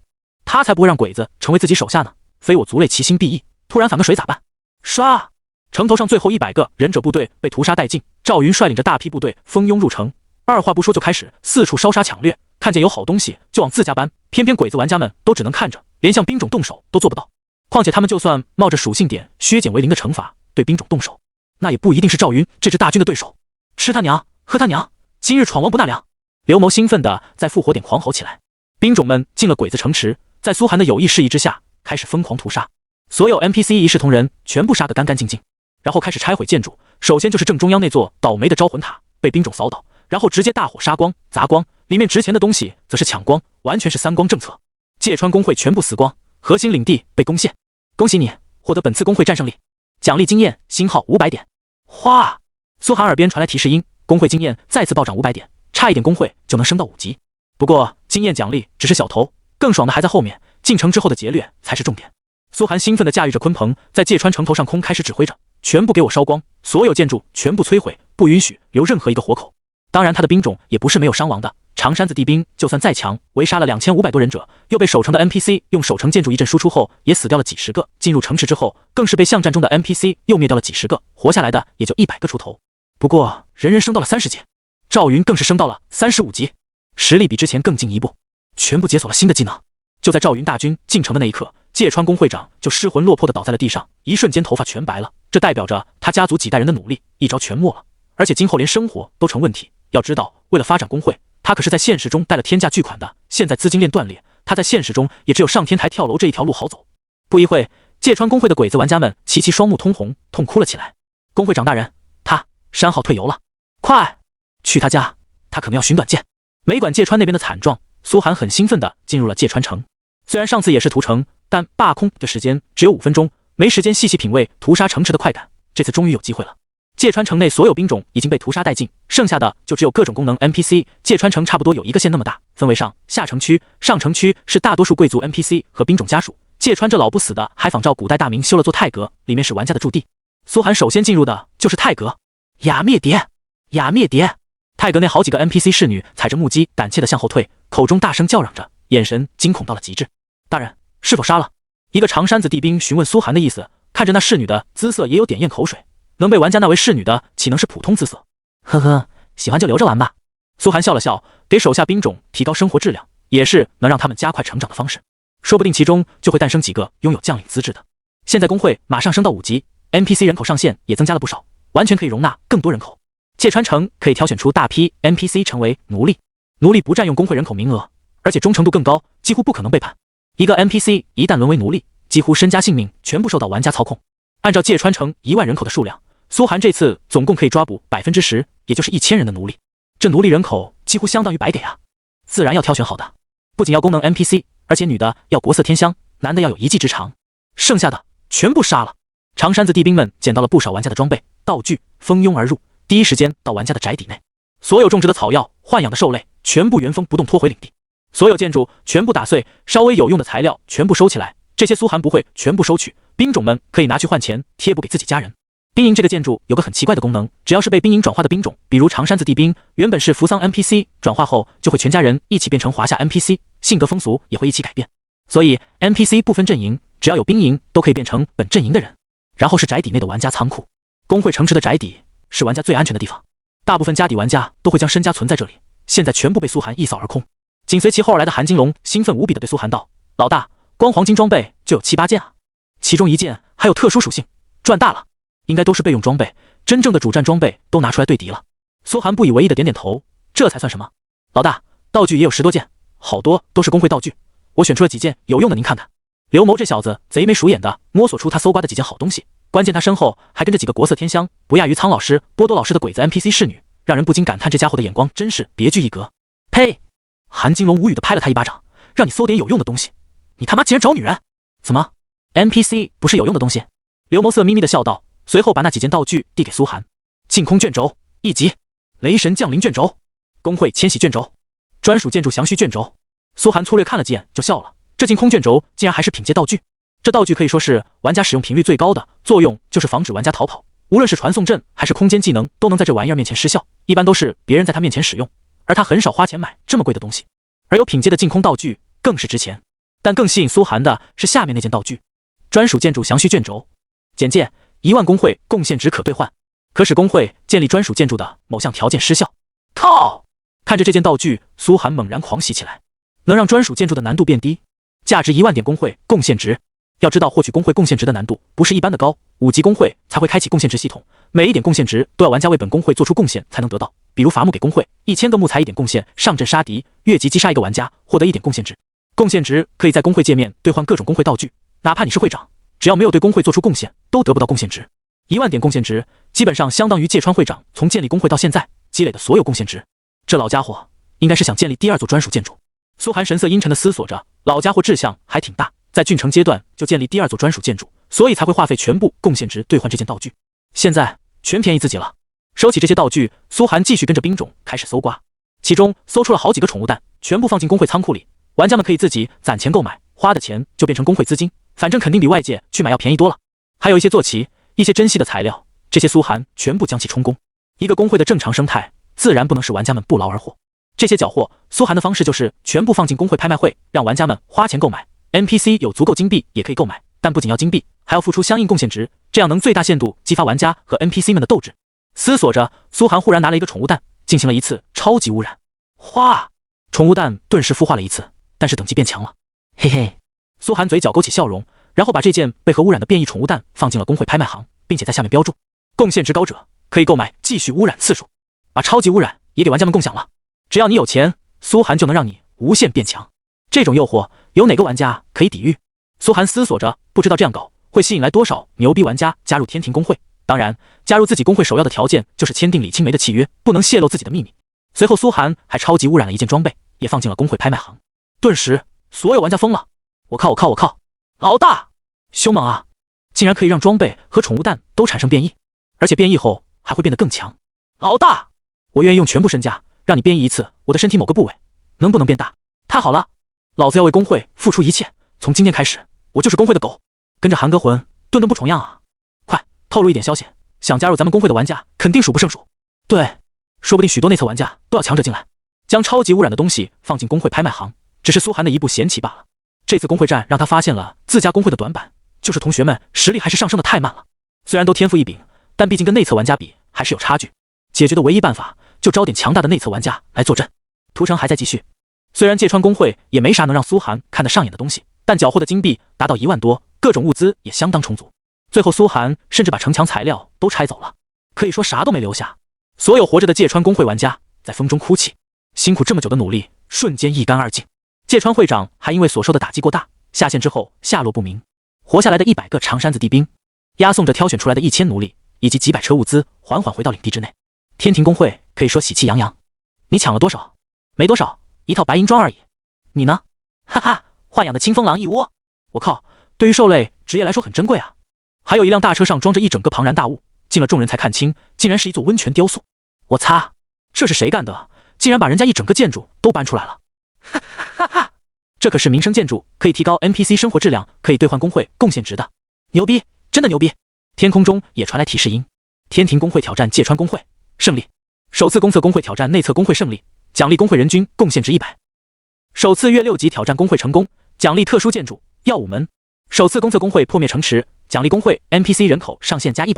他才不会让鬼子成为自己手下呢，非我族类其心必异，突然反个水咋办？刷！城头上最后100个忍者部队被屠杀殆尽，赵云率领着大批部队蜂拥入城，二话不说就开始四处烧杀抢掠，看见有好东西就往自家搬，偏偏鬼子玩家们都只能看着，连向兵种动手都做不到。况且他们就算冒着属性点削减为0的惩罚对兵种动手，那也不一定是赵云这支大军的对手。吃他娘，喝他娘，今日闯王不纳凉！刘谋兴奋地在复活点狂吼起来。兵种们进了鬼子城池，在苏寒的有意示意之下，开始疯狂屠杀，所有 NPC 一视同仁，全部杀个干干净净，然后开始拆毁建筑。首先就是正中央那座倒霉的招魂塔被兵种扫倒，然后直接大火杀光砸光，里面值钱的东西则是抢光，完全是3光政策。芥川工会全部死光，核心领地被攻陷。恭喜你获得本次工会战胜利，奖励经验星号500点。哗！苏寒耳边传来提示音，工会经验再次暴涨500点，差一点工会就能升到5级。不过经验奖励只是小头，更爽的还在后面，进城之后的劫掠才是重点。苏寒兴奋地驾驭着鲲鹏，在芥川城头上空开始指挥着，全部给我烧光，所有建筑全部摧毁，不允许留任何一个活口。当然他的兵种也不是没有伤亡的，长山子地兵就算再强，围杀了2500多忍者，又被守城的 NPC 用守城建筑一阵输出后也死掉了几十个，进入城池之后更是被巷战中的 NPC 又灭掉了几十个，活下来的也就100个出头。不过人人升到了30级，赵云更是升到了35级，实力比之前更进一步，全部解锁了新的技能。就在赵云大军进城的那一刻，芥川工会长就失魂落魄地倒在了地上，一瞬间头发全白了，这代表着他家族几代人的努力一朝全没了，而且今后连生活都成问题。要知道为了发展工会，他可是在现实中贷了天价巨款的，现在资金链断裂，他在现实中也只有上天台跳楼这一条路好走。不一会，芥川工会的鬼子玩家们齐齐双目通红，痛哭了起来。工会长大人，他山号退游了，快去他家，他可能要寻短见。没管芥川那边的惨状，苏寒很兴奋地进入了芥川城。虽然上次也是屠城，但罢空的时间只有5分钟，没时间细细品味屠杀城池的快感。这次终于有机会了。芥川城内所有兵种已经被屠杀殆尽，剩下的就只有各种功能 NPC。芥川城差不多有1个县那么大，分为上下城区，上城区是大多数贵族 NPC 和兵种家属。芥川这老不死的还仿照古代大明修了座太阁，里面是玩家的驻地。苏寒首先进入的就是太阁。雅灭蝶，雅灭蝶！太阁内好几个 NPC 侍女踩着木屐胆怯地向后退，口中大声叫嚷着，眼神惊恐到了极致。大人，是否杀了？一个长衫子地兵询问苏寒的意思，看着那侍女的姿色也有点咽口水，能被玩家纳为侍女的，岂能是普通姿色？呵呵，喜欢就留着玩吧。苏寒笑了笑，给手下兵种提高生活质量，也是能让他们加快成长的方式，说不定其中就会诞生几个拥有将领资质的。现在工会马上升到5级 ，NPC 人口上限也增加了不少，完全可以容纳更多人口。芥川城可以挑选出大批 NPC 成为奴隶，奴隶不占用工会人口名额，而且忠诚度更高，几乎不可能背叛。一个 NPC 一旦沦为奴隶，几乎身家性命全部受到玩家操控。按照芥川城1万人口的数量，苏寒这次总共可以抓捕 10%， 也就是1000人的奴隶。这奴隶人口几乎相当于白给啊！自然要挑选好的，不仅要功能 NPC， 而且女的要国色天香，男的要有一技之长，剩下的全部杀了。长衫子地兵们捡到了不少玩家的装备、道具，蜂拥而入，第一时间到玩家的宅邸内。所有种植的草药、豢养的兽类，全部原封不动拖回领地。所有建筑全部打碎，稍微有用的材料全部收起来，这些苏寒不会全部收取，兵种们可以拿去换钱，贴补给自己家人。兵营这个建筑有个很奇怪的功能，只要是被兵营转化的兵种，比如长衫子地兵，原本是扶桑 NPC， 转化后就会全家人一起变成华夏 NPC， 性格风俗也会一起改变。所以 NPC 不分阵营，只要有兵营都可以变成本阵营的人。然后是宅邸内的玩家仓库，工会城池的宅邸是玩家最安全的地方，大部分家底玩家都会将身家存在这里，现在全部被苏寒一扫而空。紧随其后而来的韩金龙兴奋无比地对苏寒道：“老大，光黄金装备就有7、8件啊，其中1件还有特殊属性，赚大了。应该都是备用装备，真正的主战装备都拿出来对敌了。”苏寒不以为意的点点头，这才算什么？老大，道具也有10多件，好多都是工会道具，我选出了几件有用的，您看看。刘谋这小子贼眉鼠眼的摸索出他搜刮的几件好东西，关键他身后还跟着几个国色天香，不亚于苍老师、波多老师的鬼子 NPC 侍女，让人不禁感叹这家伙的眼光真是别具一格。呸！韩金龙无语的拍了他一巴掌，让你搜点有用的东西，你他妈竟然找女人？怎么 NPC 不是有用的东西？刘谋色眯眯的笑道，随后把那几件道具递给苏寒：净空卷轴1级，雷神降临卷轴，工会迁徙卷轴，专属建筑详虚卷轴。苏寒粗略看了几眼就笑了，这净空卷轴竟然还是品阶道具，这道具可以说是玩家使用频率最高的，作用就是防止玩家逃跑，无论是传送阵还是空间技能都能在这玩意儿面前失效，一般都是别人在他面前使用，而他很少花钱买这么贵的东西。而有品阶的净空道具更是值钱，但更吸引苏寒的是下面那件道具：专属建筑详虚卷轴。简介：1万工会贡献值可兑换，可使工会建立专属建筑的某项条件失效。靠！看着这件道具，苏寒猛然狂喜起来，能让专属建筑的难度变低，价值1万点工会贡献值。要知道获取工会贡献值的难度不是一般的高，5级工会才会开启贡献值系统，每一点贡献值都要玩家为本工会做出贡献才能得到。比如伐木给工会1000个木材1点贡献，上阵杀敌，越级击杀一个玩家获得1点贡献值。贡献值可以在工会界面兑换各种工会道具，哪怕你是会长，只要没有对工会做出贡献，都得不到贡献值。1万点贡献值基本上相当于芥川会长从建立工会到现在积累的所有贡献值。这老家伙应该是想建立第2座专属建筑。苏寒神色阴沉地思索着，老家伙志向还挺大，在郡城阶段就建立第2座专属建筑，所以才会花费全部贡献值兑换这件道具。现在全便宜自己了。收起这些道具，苏寒继续跟着兵种开始搜刮，其中搜出了好几个宠物蛋，全部放进工会仓库里，玩家们可以自己攒钱购买，花的钱就变成工会资金，反正肯定比外界去买要便宜多了。还有一些坐骑，一些珍稀的材料，这些苏寒全部将其充公。一个工会的正常生态，自然不能使玩家们不劳而获。这些缴获，苏寒的方式就是全部放进工会拍卖会，让玩家们花钱购买。NPC 有足够金币也可以购买，但不仅要金币，还要付出相应贡献值，这样能最大限度激发玩家和 NPC 们的斗志。思索着，苏寒忽然拿了一个宠物蛋，进行了一次超级污染。哗！宠物蛋顿时孵化了一次，但是等级变强了。嘿嘿，苏寒嘴角勾起笑容，然后把这件被核污染的变异宠物蛋放进了工会拍卖行，并且在下面标注：贡献值高者可以购买继续污染次数，把超级污染也给玩家们共享了。只要你有钱，苏寒就能让你无限变强。这种诱惑，有哪个玩家可以抵御？苏寒思索着，不知道这样搞会吸引来多少牛逼玩家加入天庭工会。当然，加入自己工会首要的条件就是签订李青梅的契约，不能泄露自己的秘密。随后，苏寒还超级污染了一件装备，也放进了工会拍卖行。顿时，所有玩家疯了！我靠！老大，凶猛啊！竟然可以让装备和宠物蛋都产生变异，而且变异后还会变得更强。老大，我愿意用全部身家让你变异一次我的身体某个部位，能不能变大？太好了，老子要为工会付出一切！从今天开始，我就是工会的狗，跟着韩歌魂顿顿不重样啊！快透露一点消息，想加入咱们工会的玩家肯定数不胜数。对，说不定许多内测玩家都要强者进来。将超级污染的东西放进工会拍卖行，只是苏寒的一步嫌弃罢了。这次工会战让他发现了自家工会的短板，就是同学们实力还是上升的太慢了。虽然都天赋异禀，但毕竟跟内测玩家比还是有差距。解决的唯一办法就招点强大的内测玩家来坐镇。屠城还在继续，虽然芥川工会也没啥能让苏寒看得上眼的东西，但缴获的金币达到1万多，各种物资也相当充足。最后苏寒甚至把城墙材料都拆走了，可以说啥都没留下。所有活着的芥川工会玩家在风中哭泣，辛苦这么久的努力瞬间一干二净。芥川会长还因为所受的打击过大，下线之后下落不明。活下来的100个长山子地兵，押送着挑选出来的1000奴隶以及几百车物资，缓缓回到领地之内。天庭工会可以说喜气洋洋。你抢了多少？没多少，一套白银装而已。你呢？哈哈，豢养的清风狼一窝。我靠，对于兽类职业来说很珍贵啊。还有一辆大车上装着一整个庞然大物，进了众人才看清，竟然是一座温泉雕塑。我擦，这是谁干的？竟然把人家一整个建筑都搬出来了。哈哈哈，这可是民生建筑，可以提高 NPC 生活质量，可以兑换工会贡献值的。牛逼，真的牛逼！天空中也传来提示音：天庭工会挑战芥川工会，胜利。首次公测工会挑战内测工会胜利，奖励工会人均贡献值100。首次月6级挑战工会成功，奖励特殊建筑耀武门。首次公测工会破灭城池，奖励工会 NPC 人口上限加100。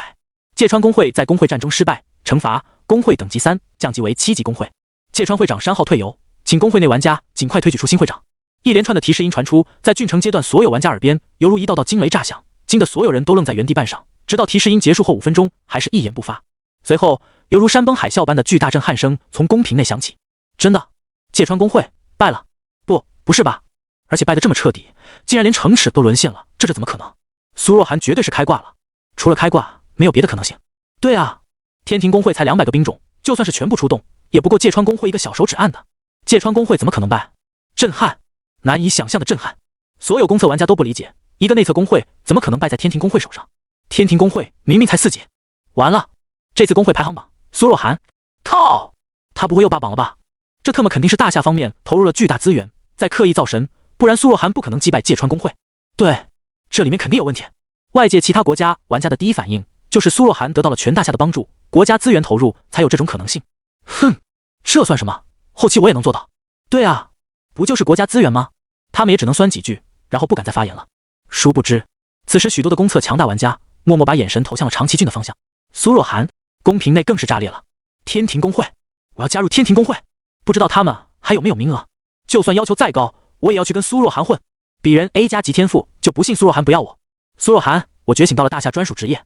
芥川工会在工会战中失败，惩罚工会等级3降级为7级工会。芥川会长山号退游，请工会内玩家尽快推举出新会长。一连串的提示音传出，在郡城阶段所有玩家耳边，犹如一道道惊雷炸响，惊得所有人都愣在原地半晌，直到提示音结束后5分钟，还是一言不发。随后，犹如山崩海啸般的巨大震撼声从宫廷内响起。真的，芥川工会败了？不是吧？而且败得这么彻底，竟然连城池都沦陷了，这怎么可能？苏若涵绝对是开挂了，除了开挂，没有别的可能性。对啊，天庭工会才200个兵种，就算是全部出动，也不够芥川工会一个小手指按的。芥川工会怎么可能败？震撼，难以想象的震撼。所有公测玩家都不理解，一个内测工会怎么可能败在天庭工会手上？天庭工会明明才4级。完了，这次工会排行榜，苏若涵，靠，他不会又霸榜了吧？这特么肯定是大夏方面投入了巨大资源，在刻意造神，不然苏若涵不可能击败芥川工会。对，这里面肯定有问题。外界其他国家玩家的第一反应就是苏若涵得到了全大夏的帮助，国家资源投入才有这种可能性。哼，这算什么？后期我也能做到。对啊，不就是国家资源吗？他们也只能酸几句，然后不敢再发言了。殊不知，此时许多的公测强大玩家默默把眼神投向了长崎郡的方向。苏若涵，公屏内更是炸裂了。天庭工会，我要加入天庭工会，不知道他们还有没有名额？就算要求再高，我也要去跟苏若涵混。鄙人 A 加级天赋，就不信苏若涵不要我。苏若涵，我觉醒到了大夏专属职业，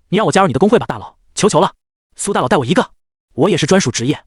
你让我加入你的工会吧，大佬，求求了。苏大佬带我一个，我也是专属职业。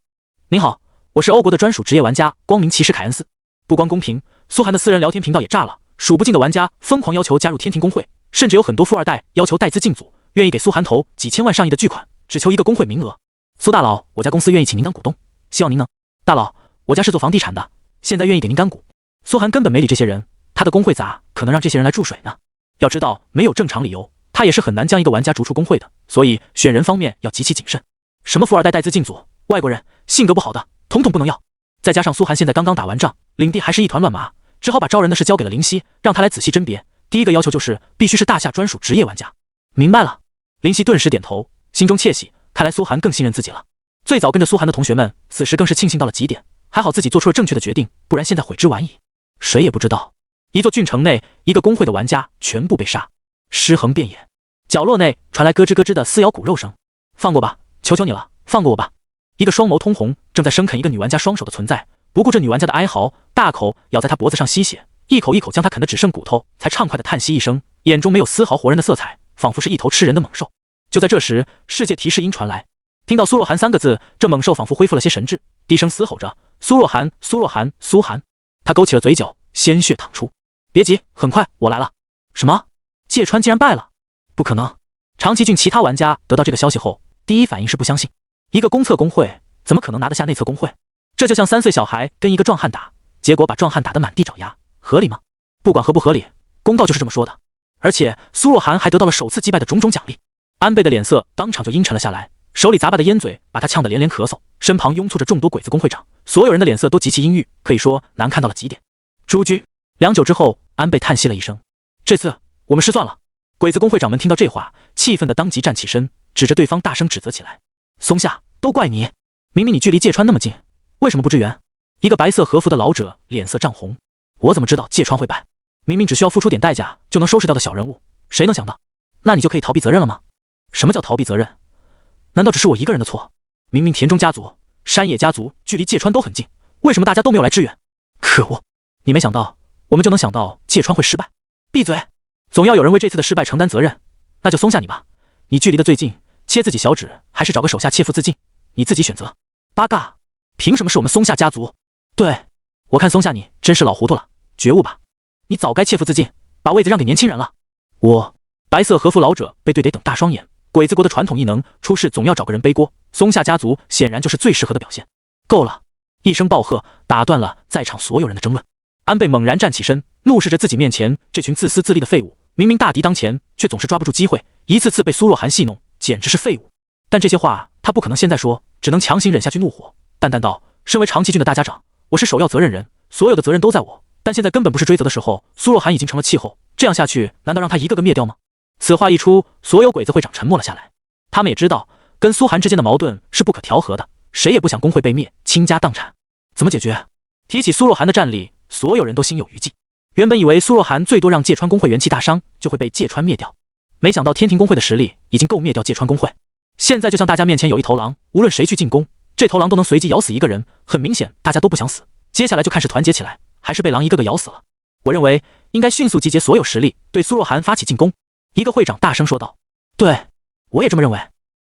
您好，我是欧国的专属职业玩家光明骑士凯恩斯。不光公屏，苏涵的私人聊天频道也炸了，数不尽的玩家疯狂要求加入天庭工会，甚至有很多富二代要求带资进组，愿意给苏涵投几千万上亿的巨款，只求一个工会名额。苏大佬，我家公司愿意请您当股东，希望您能。大佬，我家是做房地产的，现在愿意给您干股。苏涵根本没理这些人，他的工会咋可能让这些人来注水呢？要知道，没有正常理由，他也是很难将一个玩家逐出工会的，所以选人方面要极其谨慎。什么富二代带资进组，外国人性格不好的，统统不能要。再加上苏涵现在刚刚打完仗，领地还是一团乱麻，只好把招人的事交给了林夕，让他来仔细甄别。第一个要求就是必须是大夏专属职业玩家。明白了，林夕顿时点头，心中窃喜，看来苏涵更信任自己了。最早跟着苏涵的同学们，此时更是庆幸到了极点，还好自己做出了正确的决定，不然现在悔之晚矣。谁也不知道，一座郡城内，一个工会的玩家全部被杀，尸横遍野。角落内传来咯吱咯吱的撕咬骨肉声。放过吧，求求你了，放过我吧！一个双眸通红，正在生啃一个女玩家双手的存在，不顾这女玩家的哀嚎，大口咬在她脖子上吸血，一口一口将她啃得只剩骨头，才畅快地叹息一声，眼中没有丝毫活人的色彩，仿佛是一头吃人的猛兽。就在这时，世界提示音传来，听到苏若涵3个字，这猛兽仿佛恢复了些神智，低声嘶吼着：苏若涵，苏若涵，苏涵！他勾起了嘴角，鲜血淌出。别急，很快我来了。什么？芥川竟然败了？不可能！长崎郡其他玩家得到这个消息后，第一反应是不相信。一个公测工会怎么可能拿得下内测工会？这就像3岁小孩跟一个壮汉打，结果把壮汉打得满地找牙，合理吗？不管合不合理，公告就是这么说的。而且苏若涵还得到了首次击败的种种奖励。安倍的脸色当场就阴沉了下来，手里砸把的烟嘴把他呛得连连咳嗽，身旁拥簇着众多鬼子工会长，所有人的脸色都极其阴郁，可以说难看到了极点。诸居，良久之后，安倍叹息了一声：这次我们失算了。鬼子工会长们听到这话，气愤的当即站起身，指着对方大声指责起来：松下，都怪你！明明你距离芥川那么近，为什么不支援？一个白色和服的老者脸色涨红：我怎么知道芥川会败？明明只需要付出点代价就能收拾掉的小人物，谁能想到？那你就可以逃避责任了吗？什么叫逃避责任？难道只是我一个人的错？明明田中家族、山野家族距离芥川都很近，为什么大家都没有来支援？可恶！你没想到，我们就能想到芥川会失败？闭嘴！总要有人为这次的失败承担责任，那就松下你吧。你距离的最近，切自己小指，还是找个手下切腹自尽？你自己选择。八嘎！凭什么是我们松下家族？对，我看松下你真是老糊涂了，觉悟吧！你早该切腹自尽，把位子让给年轻人了。白色和服老者被对得瞪大双眼，鬼子国的传统异能出事总要找个人背锅，松下家族显然就是最适合的表现。够了！一声暴喝打断了在场所有人的争论。安倍猛然站起身，怒视着自己面前这群自私自利的废物，明明大敌当前，却总是抓不住机会，一次次被苏若涵戏弄，简直是废物。但这些话他不可能现在说，只能强行忍下去怒火，淡淡道：身为长崎郡的大家长，我是首要责任人，所有的责任都在我，但现在根本不是追责的时候，苏若涵已经成了气候，这样下去难道让他一个个灭掉吗？此话一出，所有鬼子会长沉默了下来。他们也知道跟苏涵之间的矛盾是不可调和的，谁也不想工会被灭，倾家荡产。怎么解决？提起苏若涵的战力，所有人都心有余悸。原本以为苏若涵最多让芥川工会元气大伤，就会被芥川灭掉，没想到天庭工会的实力已经够灭掉芥川工会。现在就像大家面前有一头狼，无论谁去进攻，这头狼都能随机咬死一个人，很明显大家都不想死。接下来就看是团结起来，还是被狼一个个咬死了。我认为应该迅速集结所有实力，对苏若涵发起进攻。一个会长大声说道：对，我也这么认为。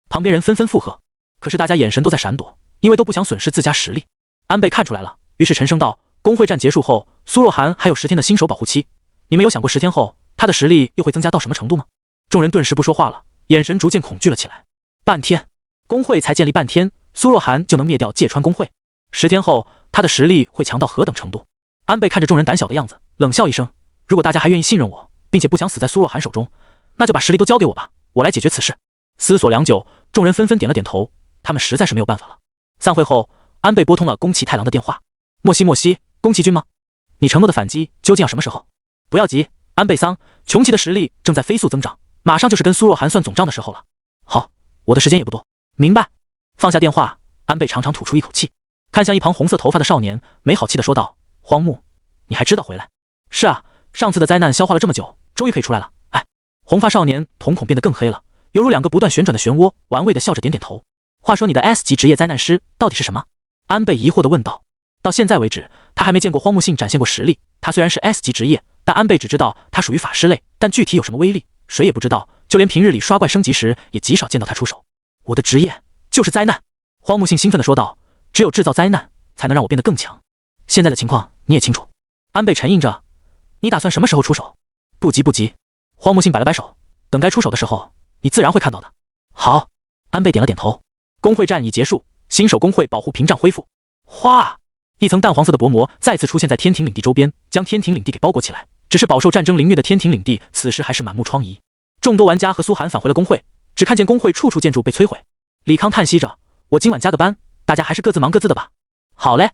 旁边人纷纷附和，可是大家眼神都在闪躲，因为都不想损失自家实力。安倍看出来了，于是沉声道：工会战结束后，苏若涵还有10天的新手保护期，你们有想过10天后他的实力又会增加到什么程度吗？众人顿时不说话了，眼神逐渐恐惧了起来。半天，工会才建立半天，苏若涵就能灭掉芥川工会，10天后他的实力会强到何等程度？安倍看着众人胆小的样子，冷笑一声：如果大家还愿意信任我，并且不想死在苏若涵手中，那就把实力都交给我吧，我来解决此事。思索良久，众人纷纷点了点头，他们实在是没有办法了。散会后，安倍拨通了宫崎太郎的电话：莫西，宫崎骏吗？你承诺的反击究竟要什么时候？不要急，安倍桑，琼崎的实力正在飞速增长，马上就是跟苏若涵算总账的时候了。好，我的时间也不多。明白。放下电话，安倍长长吐出一口气，看向一旁红色头发的少年，没好气地说道：荒木，你还知道回来？是啊，上次的灾难消化了这么久，终于可以出来了。哎，红发少年瞳孔变得更黑了，犹如2个不断旋转的漩涡，玩味地笑着点点头。话说你的 S 级职业灾难师到底是什么？安倍疑惑地问道。到现在为止，他还没见过荒木信展现过实力。他虽然是 S 级职业，但安倍只知道他属于法师类，但具体有什么威力，谁也不知道。就连平日里刷怪升级时，也极少见到他出手。我的职业就是灾难，荒木信兴奋地说道。只有制造灾难，才能让我变得更强。现在的情况你也清楚。安倍沉吟着，你打算什么时候出手？不急。荒木信摆了摆手，等该出手的时候，你自然会看到的。好，安倍点了点头。工会战已结束，新手工会保护屏障恢复。哗！一层淡黄色的薄膜再次出现在天庭领地周边，将天庭领地给包裹起来。只是饱受战争凌虐的天庭领地此时还是满目疮痍。众多玩家和苏涵返回了工会，只看见工会处处建筑被摧毁。李康叹息着：我今晚加个班，大家还是各自忙各自的吧。好嘞！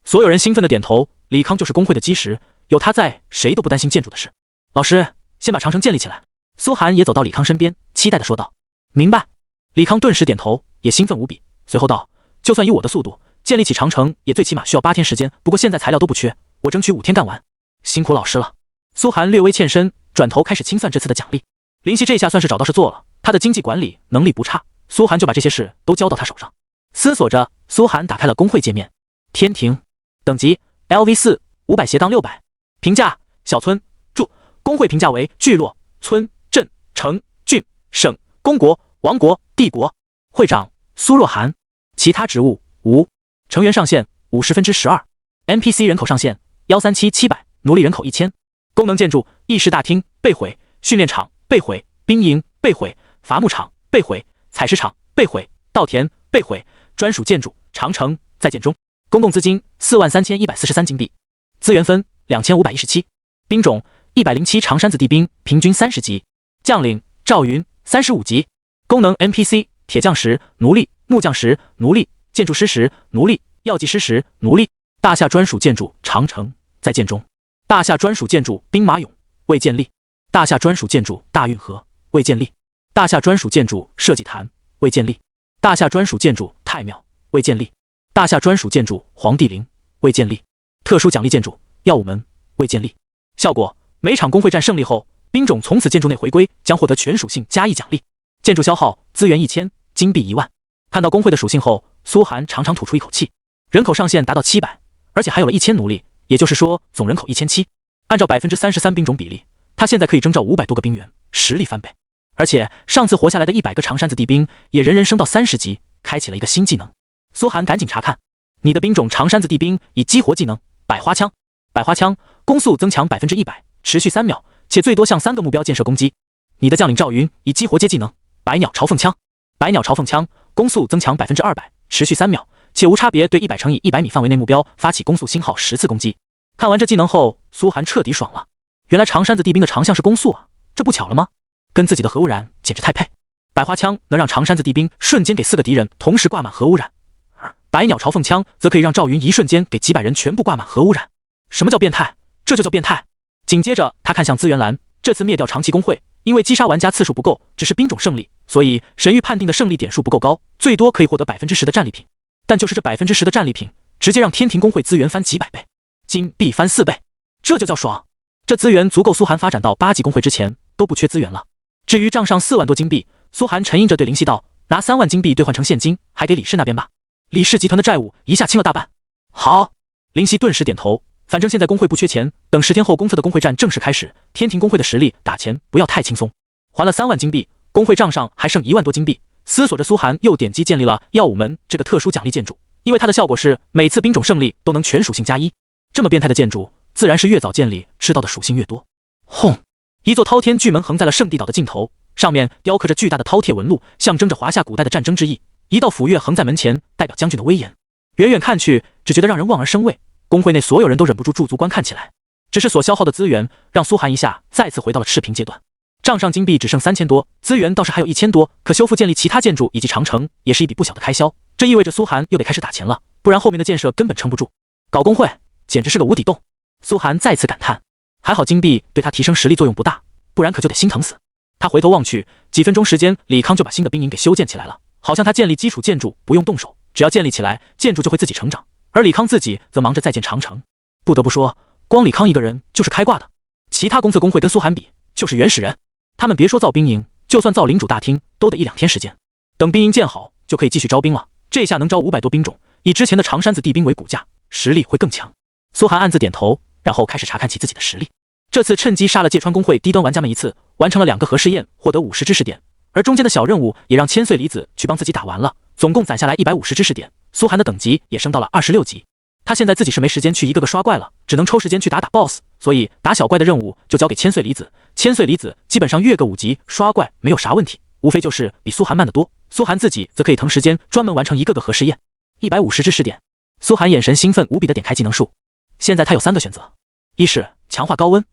所有人兴奋地点头。李康就是工会的基石，有他在，谁都不担心建筑的事。老师，先把长城建立起来。苏涵也走到李康身边，期待地说道。明白。李康顿时点头，也兴奋无比，随后道：就算以我的速度建立起长城，也最起码需要8天时间，不过现在材料都不缺，我争取5天干完。辛苦老师了。苏涵略微欠身，转头开始清算这次的奖励。林夕这下算是找到事做了，他的经济管理能力不差，苏涵就把这些事都交到他手上。思索着，苏涵打开了工会界面。天庭等级 LV4 500/600，评价小村，注工会评价为聚落、村、镇、城、郡、省、公国、王国、帝国。会长苏若涵。其他职务无。成员上限12%。NPC 人口上限137700，奴隶人口1000。功能建筑：议事大厅被毁，训练场被毁，兵营被毁，伐木场被毁，采石场被毁，稻田被毁。专属建筑长城在建中。公共资金43143金币。资源分2517。兵种107长山子弟兵，平均30级。将领赵云35级。功能 NPC 铁匠石奴隶，木匠石奴隶，建筑师石奴隶，药剂师石奴隶。大夏专属建筑长城在建中。大夏专属建筑兵马俑未建立。大夏专属建筑大运河未建立。大夏专属建筑社稷坛未建立。大夏专属建筑太庙未建立。大夏专属建筑皇帝陵未建立。特殊奖励建筑耀武门未建立。效果每场工会战胜利后，兵种从此建筑内回归将获得全属性加1奖励，建筑消耗资源1000，金币1万。看到工会的属性后，苏寒长长吐出一口气。人口上限达到700，而且还有了1000奴隶，也就是说总人口1700。按照33%兵种比例，他现在可以征召500多个兵员，实力翻倍。而且上次活下来的100个长山子地兵也人人升到30级，开启了一个新技能。苏寒赶紧查看，你的兵种长山子地兵已激活技能百花枪，百花枪攻速增强100%，持续3秒，且最多向3个目标箭射攻击。你的将领赵云已激活阶技能百鸟朝凤枪，百鸟朝凤枪攻速增强200%，持续3秒，且无差别对100乘以100米范围内目标发起攻速星号10次攻击。看完这技能后，苏寒彻底爽了。原来长山子地兵的长项是攻速啊，这不巧了吗？跟自己的核污染简直太配。百花枪能让长山子地兵瞬间给4个敌人同时挂满核污染，而百鸟朝凤枪则可以让赵云一瞬间给几百人全部挂满核污染。什么叫变态？这就叫变态。紧接着他看向资源栏，这次灭掉长期工会，因为击杀玩家次数不够，只是兵种胜利，所以神域判定的胜利点数不够高，最多可以获得10%的战利品。但就是这10%的战利品，直接让天庭工会资源翻几百倍，金币翻4倍，这就叫爽。这资源足够苏寒发展到8级工会之前都不缺资源了。至于账上4万多金币，苏寒沉吟着对林夕道：“拿3万金币兑换成现金，还给李氏那边吧。李氏集团的债务一下清了大半。”好，林夕顿时点头。反正现在工会不缺钱，等10天后公测的工会战正式开始，天庭工会的实力打钱不要太轻松。还了3万金币，工会账上还剩1万多金币。思索着，苏寒又点击建立了耀武门这个特殊奖励建筑，因为它的效果是每次兵种胜利都能全属性加1。这么变态的建筑，自然是越早建立吃到的属性越多。轰！一座滔天巨门横在了圣地岛的尽头，上面雕刻着巨大的饕餮纹路，象征着华夏古代的战争之意。一道斧钺横在门前，代表将军的威严。远远看去，只觉得让人望而生畏。工会内所有人都忍不住驻足观看起来。只是所消耗的资源，让苏寒一下再次回到了赤贫阶段。账上金币只剩3000多，资源倒是还有1000多，可修复建立其他建筑以及长城也是一笔不小的开销。这意味着苏寒又得开始打钱了，不然后面的建设根本撑不住。搞工会简直是个无底洞。苏寒再次感叹，还好金币对他提升实力作用不大，不然可就得心疼死。他回头望去，几分钟时间，李康就把新的兵营给修建起来了，好像他建立基础建筑不用动手，只要建立起来，建筑就会自己成长。而李康自己则忙着在建长城。不得不说，光李康一个人就是开挂的，其他公测工会跟苏寒比就是原始人。他们别说造兵营，就算造领主大厅都得1-2天时间。等兵营建好，就可以继续招兵了。这下能招500多兵种，以之前的长山子地兵为骨架，实力会更强。苏寒暗自点头，然后开始查看起自己的实力。这次趁机杀了芥川工会低端玩家们一次，完成了2个核试验，获得50知识点，而中间的小任务也让千岁离子去帮自己打完了，总共攒下来150知识点。苏寒的等级也升到了26级。他现在自己是没时间去一个个刷怪了，只能抽时间去打 BOSS， 所以打小怪的任务就交给千岁离子。千岁离子基本上越个5级刷怪没有啥问题，无非就是比苏寒慢得多。苏寒自己则可以腾时间专门完成一个个核试验。150知识点，苏寒眼神兴奋无比的点开技能树。现在他有3个选择，一是强化高温，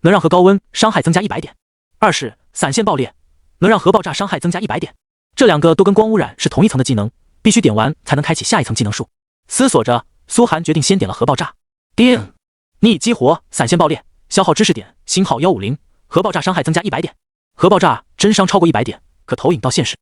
能让核高温伤害增加100点；二是散线爆裂，能让核爆炸伤害增加100点。这2个都跟光污染是同一层的技能，必须点完才能开启下一层技能树。思索着，苏寒决定先点了核爆炸。叮！你已激活散线爆裂，消耗知识点星号150，核爆炸伤害增加100点。核爆炸真伤超过100点，可投影到现实。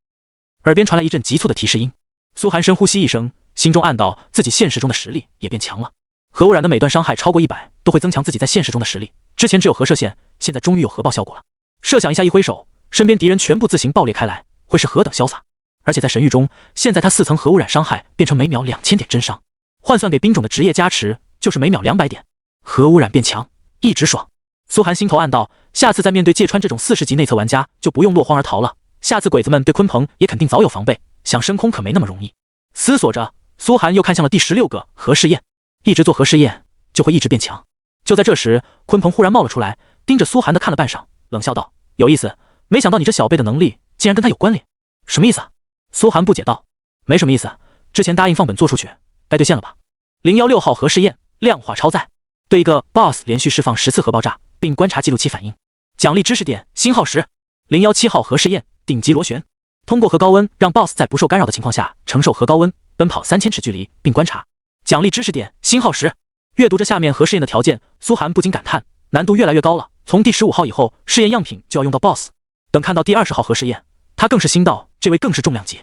耳边传来一阵急促的提示音，苏寒深呼吸一声，心中暗道自己现实中的实力也变强了。核污染的每段伤害超过100，都会增强自己在现实中的实力。之前只有核射线，现在终于有核爆效果了。设想一下，一挥手，身边敌人全部自行爆裂开来，会是何等潇洒！而且在神域中，现在他4层核污染伤害变成每秒2000点真伤，换算给兵种的职业加持，就是每秒200点。核污染变强，一直爽。苏寒心头暗道，下次再面对芥川这种40级内测玩家，就不用落荒而逃了。下次鬼子们对鲲鹏也肯定早有防备，想升空可没那么容易。思索着，苏寒又看向了第16个核试验。一直做核试验，就会一直变强。就在这时，鲲鹏忽然冒了出来，盯着苏寒的看了半晌，冷笑道：“有意思，没想到你这小辈的能力竟然跟他有关联。什么意思啊？”苏寒不解道：“没什么意思，之前答应放本做出去，该兑现了吧？016号核试验，量化超载，对一个 BOSS 连续释放10次核爆炸，并观察记录其反应。奖励知识点星号10。017号核试验，顶级螺旋，通过核高温让 BOSS 在不受干扰的情况下承受核高温，奔跑3000尺距离并观察。奖励知识点星号10。阅读着下面核试验的条件，苏寒不禁感叹，难度越来越高了。从第15号以后，试验样品就要用到 BOSS。等看到第20号核试验，他更是心道，这位更是重量级。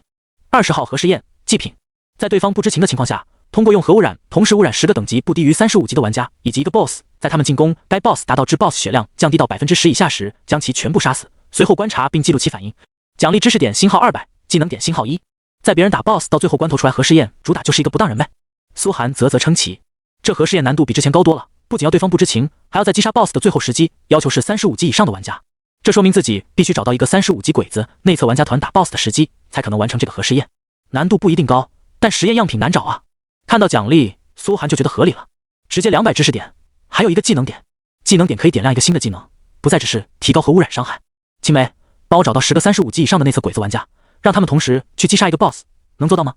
20号核试验，祭品，在对方不知情的情况下，通过用核污染同时污染10个等级不低于35级的玩家以及一个 BOSS， 在他们进攻该 BOSS 达到致 BOSS 血量降低到 10% 以下时，将其全部杀死，随后观察并记录其反应。奖励知识点星号200，技能点星号1。在别人打 BOSS 到最后关头出来核试验，主打就是一个不当人呗。苏寒啧称奇，这核试验难度比之前高多了，不仅要对方不知情，还要在击杀 BOSS 的最后时机，要求是35级以上的玩家。这说明自己必须找到一个35级鬼子内测玩家团打 BOSS 的时机，才可能完成这个核试验。难度不一定高，但实验样品难找啊。看到奖励，苏寒就觉得合理了，直接200知识点，还有一个技能点，技能点可以点亮一个新的技能，不再只是提高核污染伤害。青梅，帮我找到10个35级以上的内测鬼子玩家，让他们同时去击杀一个 BOSS， 能做到吗？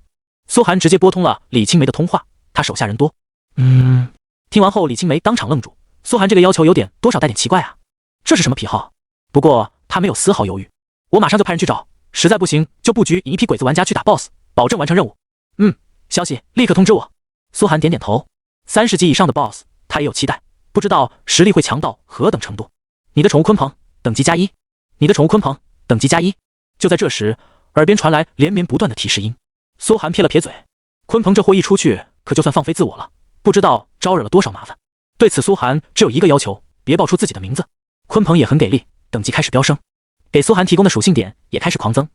苏寒直接拨通了李青梅的通话，他手下人多。听完后李青梅当场愣住，苏寒这个要求有点多少带点奇怪啊，这是什么癖好？不过他没有丝毫犹豫，我马上就派人去找，实在不行就布局引一批鬼子玩家去打 BOSS， 保证完成任务。消息立刻通知我。苏寒点点头，30级以上的 BOSS 他也有期待，不知道实力会强到何等程度。你的宠物鲲鹏等级+1，你的宠物鲲鹏等级+1。就在这时，耳边传来连绵不断的提示音。苏寒撇了撇嘴，鲲鹏这货一出去可就算放飞自我了，不知道招惹了多少麻烦。对此苏寒只有一个要求，别报出自己的名字。鲲鹏也很给力，等级开始飙升，给苏寒提供的属性点也开始狂增。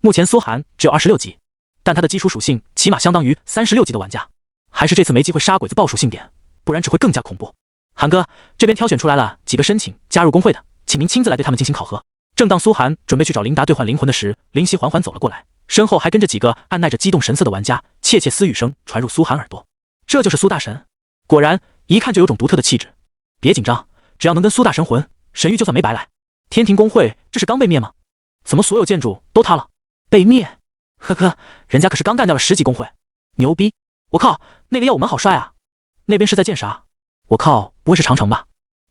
目前苏寒只有26级，但他的基础属性起码相当于36级的玩家，还是这次没机会杀鬼子爆属性点，不然只会更加恐怖。韩哥，这边挑选出来了几个申请加入工会的，请您亲自来对他们进行考核。正当苏寒准备去找琳达兑换灵魂的时，林夕缓缓走了过来，身后还跟着几个按捺着激动神色的玩家，窃窃私语声传入苏寒耳朵。这就是苏大神，果然一看就有种独特的气质。别紧张，只要能跟苏大神混，神域就算没白来。天庭工会这是刚被灭吗？怎么所有建筑都塌了？被灭？呵呵，人家可是刚干掉了10级工会，牛逼！我靠，那个耀武门好帅啊！那边是在建啥？我靠，不会是长城吧？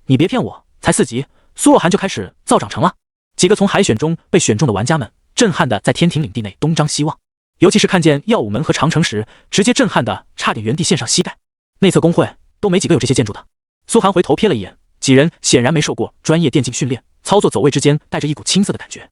你别骗我，才4级，苏若涵就开始造长城了。几个从海选中被选中的玩家们震撼的在天庭领地内东张西望，尤其是看见耀武门和长城时，直接震撼的差点原地陷上膝盖。内测工会都没几个有这些建筑的。苏寒回头瞥了一眼，几人显然没受过专业电竞训练，操作走位之间带着一股青涩的感觉。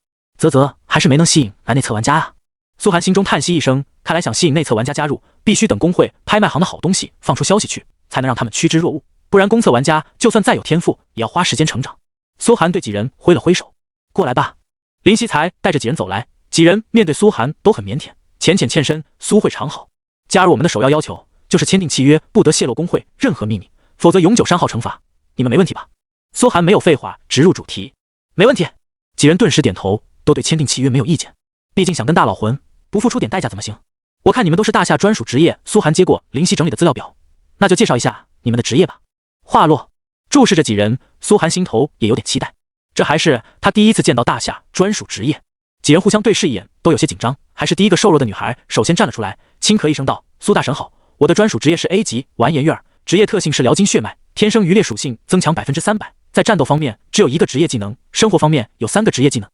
还是没能吸引来内测玩家啊。苏寒心中叹息一声，看来想吸引内测玩家加入，必须等工会拍卖行的好东西放出消息去，才能让他们趋之若鹜，不然公测玩家就算再有天赋，也要花时间成长。苏寒对几人挥了挥手，过来吧。林希才带着几人走来，几人面对苏寒都很腼腆，浅浅欠身，苏会长好。加入我们的首要求就是签订契约，不得泄露工会任何秘密，否则永久删号惩罚。你们没问题吧？苏寒没有废话，直入主题。没问题。几人顿时点头，都对签订契约没有意见。毕竟想跟大佬混，不付出点代价怎么行？我看你们都是大夏专属职业。苏寒接过林夕整理的资料表，那就介绍一下你们的职业吧。话落，注视着几人，苏寒心头也有点期待，这还是他第一次见到大夏专属职业。几人互相对视一眼，都有些紧张。还是第一个瘦弱的女孩首先站了出来，轻咳一声道：“苏大神好，我的专属职业是 A 级完颜月儿，职业特性是辽金血脉，天生渔猎属性增强300%，在战斗方面只有1个职业技能，生活方面有3个职业技能。”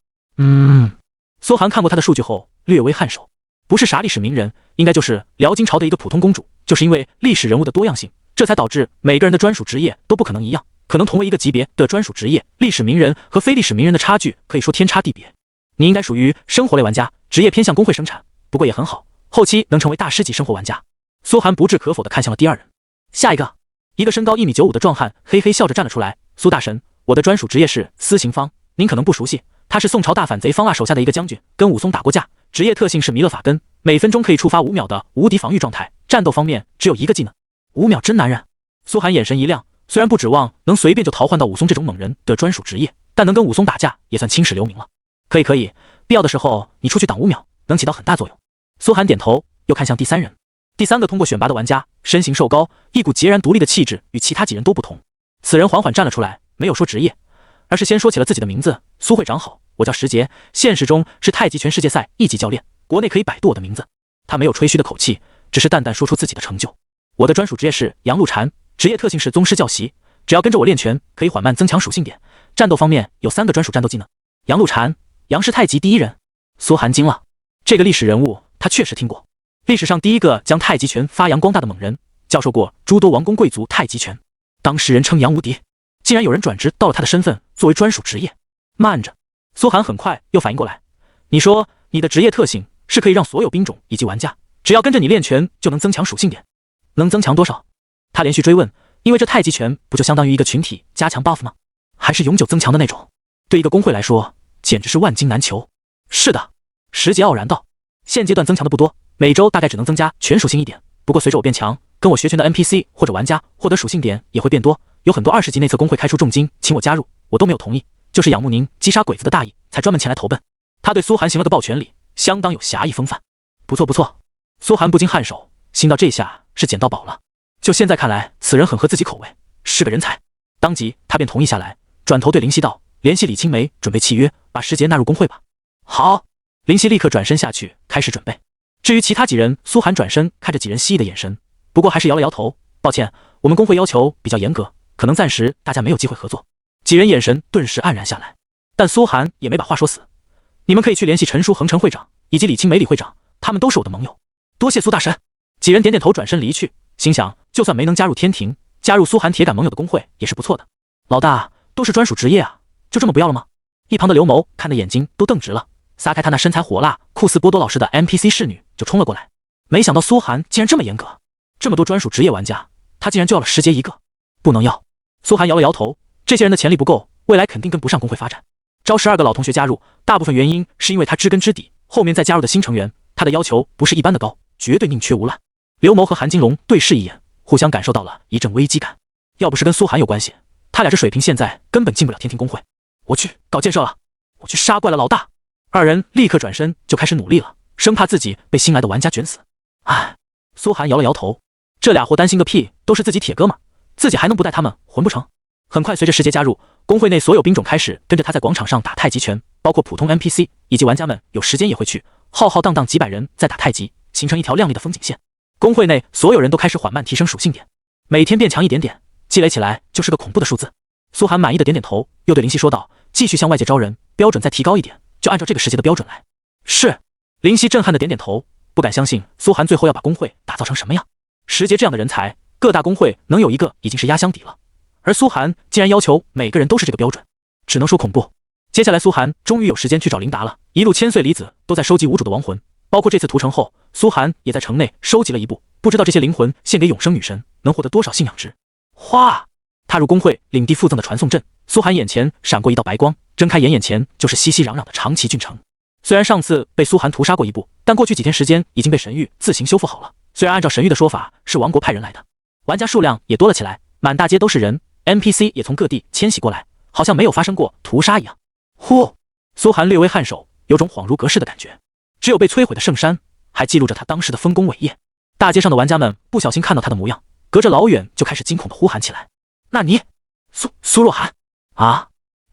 苏寒看过他的数据后略微颔首，不是啥历史名人，应该就是辽金朝的一个普通公主。就是因为历史人物的多样性，这才导致每个人的专属职业都不可能一样，可能同为一个级别的专属职业，历史名人和非历史名人的差距可以说天差地别。你应该属于生活类玩家，职业偏向工会生产，不过也很好，后期能成为大师级生活玩家。苏寒不置可否地看向了第二人。下一个身高1.95米的壮汉嘿嘿笑着站了出来：“苏大神，我的专属职业是司行方，您可能不熟悉，他是宋朝大反贼方腊手下的一个将军，跟武松打过架，职业特性是弥勒法根，每分钟可以触发5秒的无敌防御状态，战斗方面只有1个技能。5秒真男人。”苏寒眼神一亮，虽然不指望能随便就淘换到武松这种猛人的专属职业，但能跟武松打架也算青史留名了。可以，必要的时候你出去挡5秒，能起到很大作用。苏寒点头，又看向第三人。第三个通过选拔的玩家，身形瘦高，一股截然独立的气质，与其他几人都不同。此人缓缓站了出来，没有说职业，而是先说起了自己的名字：“苏会长好，我叫石杰，现实中是太极拳世界赛1级教练，国内可以百度我的名字。”他没有吹嘘的口气，只是淡淡说出自己的成就。我的专属职业是杨露禅，职业特性是宗师教习，只要跟着我练拳，可以缓慢增强属性点，战斗方面有3个专属战斗技能。杨露禅，杨氏太极第一人。苏寒惊了，这个历史人物他确实听过，历史上第一个将太极拳发扬光大的猛人，教授过诸多王公贵族太极拳，当时人称杨无敌。竟然有人转职到了他的身份作为专属职业。慢着，苏寒很快又反应过来，你说你的职业特性是可以让所有兵种以及玩家只要跟着你练拳就能增强属性点，能增强多少？他连续追问，因为这太极拳不就相当于一个群体加强 buff 吗？还是永久增强的那种？对一个公会来说，简直是万金难求。是的，石杰傲然道。现阶段增强的不多，每周大概只能增加全属性1点。不过随着我变强，跟我学拳的 NPC 或者玩家获得属性点也会变多。有很多20级内测公会开出重金请我加入，我都没有同意，就是仰慕您击杀鬼子的大义，才专门前来投奔。他对苏寒行了个抱拳礼，相当有侠义风范。不错不错，苏寒不禁颔首，心道这下是捡到宝了。就现在看来，此人很合自己口味，是个人才。当即他便同意下来，转头对林夕道：“联系李青梅，准备契约，把石杰纳入公会吧。”好。林夕立刻转身下去，开始准备。至于其他几人，苏寒转身看着几人希异的眼神，不过还是摇了摇头：“抱歉，我们公会要求比较严格，可能暂时大家没有机会合作。”几人眼神顿时黯然下来，但苏寒也没把话说死：“你们可以去联系陈叔、恒陈会长以及李青梅李会长，他们都是我的盟友。多谢苏大神。”几人点点头，转身离去，心想就算没能加入天庭，加入苏寒铁杆盟友的公会也是不错的。老大，都是专属职业啊，就这么不要了吗？一旁的刘谋看的眼睛都瞪直了，撒开他那身材火辣、酷似波多老师的 NPC 侍女就冲了过来。没想到苏寒竟然这么严格，这么多专属职业玩家，他竟然就要了石杰一个，不能要。苏寒摇了摇头，这些人的潜力不够，未来肯定跟不上公会发展。招12个老同学加入，大部分原因是因为他知根知底，后面再加入的新成员，他的要求不是一般的高，绝对宁缺毋滥。刘谋和韩金龙对视一眼，互相感受到了一阵危机感。要不是跟苏寒有关系，他俩这水平现在根本进不了天庭公会。我去搞建设了，我去杀怪了，老大！二人立刻转身就开始努力了，生怕自己被新来的玩家卷死。唉，苏寒摇了摇头，这俩货担心个屁，都是自己铁哥们，自己还能不带他们混不成？很快随着石杰加入，公会内所有兵种开始跟着他在广场上打太极拳，包括普通 NPC 以及玩家们有时间也会去，浩浩荡荡几百人在打太极，形成一条亮丽的风景线。公会内所有人都开始缓慢提升属性点，每天变强一点点，积累起来就是个恐怖的数字。苏寒满意的点点头，又对林夕说道：“继续向外界招人，标准再提高一点，就按照这个世界的标准来。”是。林夕震撼的点点头，不敢相信苏寒最后要把公会打造成什么样。石杰这样的人才，各大公会能有一个已经是压箱底了，而苏寒竟然要求每个人都是这个标准，只能说恐怖。接下来苏寒终于有时间去找琳达了，一路千岁离子都在收集无主的亡魂，包括这次屠城后，苏寒也在城内收集了一部，不知道这些灵魂献给永生女神能获得多少信仰值。哗！踏入公会领地附赠的传送阵，苏寒眼前闪过一道白光，睁开眼前就是熙熙攘攘的长崎郡城。虽然上次被苏寒屠杀过一部，但过去几天时间已经被神域自行修复好了。虽然按照神域的说法是王国派人来的，玩家数量也多了起来，满大街都是人， NPC 也从各地迁徙过来，好像没有发生过屠杀一样。呼！苏寒略微颔首，有种恍如隔世的感觉。只有被摧毁的圣山还记录着他当时的丰功伟业。大街上的玩家们不小心看到他的模样，隔着老远就开始惊恐地呼喊起来：“那你，苏若涵啊，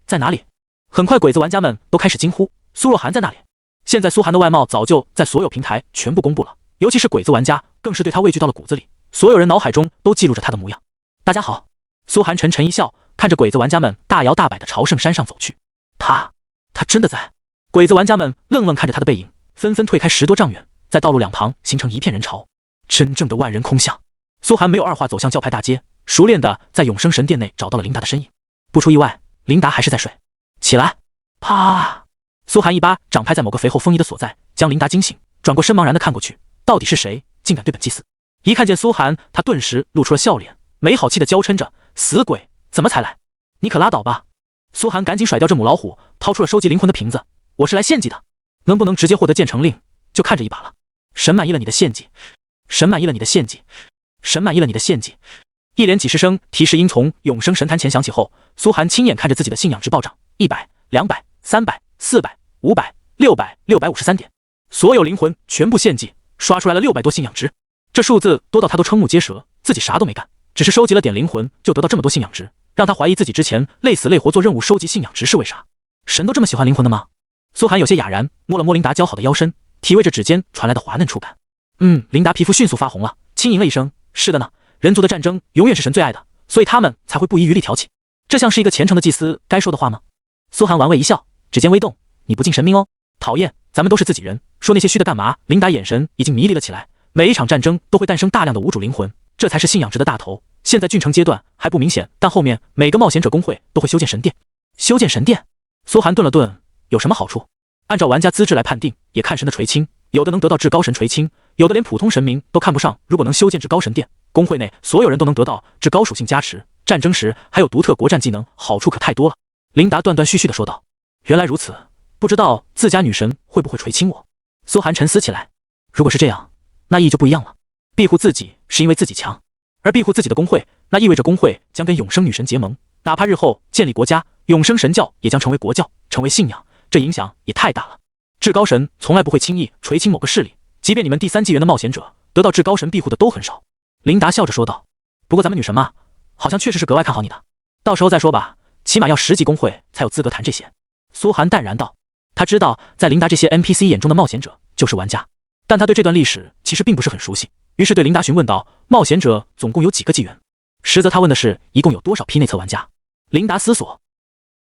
在哪里？”很快鬼子玩家们都开始惊呼：“苏若涵在那里？”现在苏寒的外貌早就在所有平台全部公布了，尤其是鬼子玩家更是对他畏惧到了骨子里，所有人脑海中都记录着他的模样。大家好，苏寒沉沉一笑，看着鬼子玩家们大摇大摆地朝圣山上走去。他真的在？鬼子玩家们愣愣看着他的背影，纷纷退开10多丈远，在道路两旁形成一片人潮，真正的万人空巷。苏寒没有二话，走向教派大街，熟练的在永生神殿内找到了琳达的身影。不出意外，琳达还是在睡。起来！啪！苏寒一巴掌拍在某个肥厚丰腴的所在，将琳达惊醒，转过身茫然的看过去，到底是谁竟敢对本祭祀？一看见苏寒，他顿时露出了笑脸，没好气的娇嗔着：“死鬼，怎么才来？你可拉倒吧！”苏寒赶紧甩掉这母老虎，掏出了收集灵魂的瓶子：“我是来献祭的，能不能直接获得建成令，就看这一把了。神满意了你的献祭，神满意了你的献祭，神满意了你的献祭。”一连几十声提示音从永生神坛前响起后，苏寒亲眼看着自己的信仰值暴涨，100、200、300、400、500、600、653点，所有灵魂全部献祭，刷出来了600多信仰值。这数字多到他都瞠目结舌，自己啥都没干，只是收集了点灵魂就得到这么多信仰值，让他怀疑自己之前累死累活做任务收集信仰值是为啥？神都这么喜欢灵魂的吗？苏寒有些哑然，摸了摸琳达姣好的腰身，体味着指尖传来的滑嫩触感。琳达皮肤迅速发红了，轻吟了一声：“是的呢，人族的战争永远是神最爱的，所以他们才会不遗余力挑起。这像是一个虔诚的祭司该说的话吗？”苏寒玩味一笑，指尖微动：“你不敬神明哦，讨厌，咱们都是自己人，说那些虚的干嘛？”琳达眼神已经迷离了起来。每一场战争都会诞生大量的无主灵魂，这才是信仰值的大头。现在郡城阶段还不明显，但后面每个冒险者公会都会修建神殿。修建神殿？苏寒顿了顿，有什么好处？按照玩家资质来判定，也看神的垂青，有的能得到至高神垂青，有的连普通神明都看不上。如果能修建至高神殿，公会内所有人都能得到至高属性加持，战争时还有独特国战技能，好处可太多了。琳达断断续续地说道。原来如此，不知道自家女神会不会垂青我？苏寒沉思起来。如果是这样，那意义就不一样了。庇护自己是因为自己强，而庇护自己的公会，那意味着公会将跟永生女神结盟，哪怕日后建立国家，永生神教也将成为国教，成为信仰，这影响也太大了。至高神从来不会轻易垂青某个势力，即便你们第3纪元的冒险者得到至高神庇护的都很少。琳达笑着说道。不过咱们女神嘛，好像确实是格外看好你的，到时候再说吧，起码要10级公会才有资格谈这些。苏寒淡然道。他知道在琳达这些 NPC 眼中的冒险者就是玩家，但他对这段历史其实并不是很熟悉，于是对琳达询问道，冒险者总共有几个纪元？实则他问的是一共有多少批内测玩家。琳达思索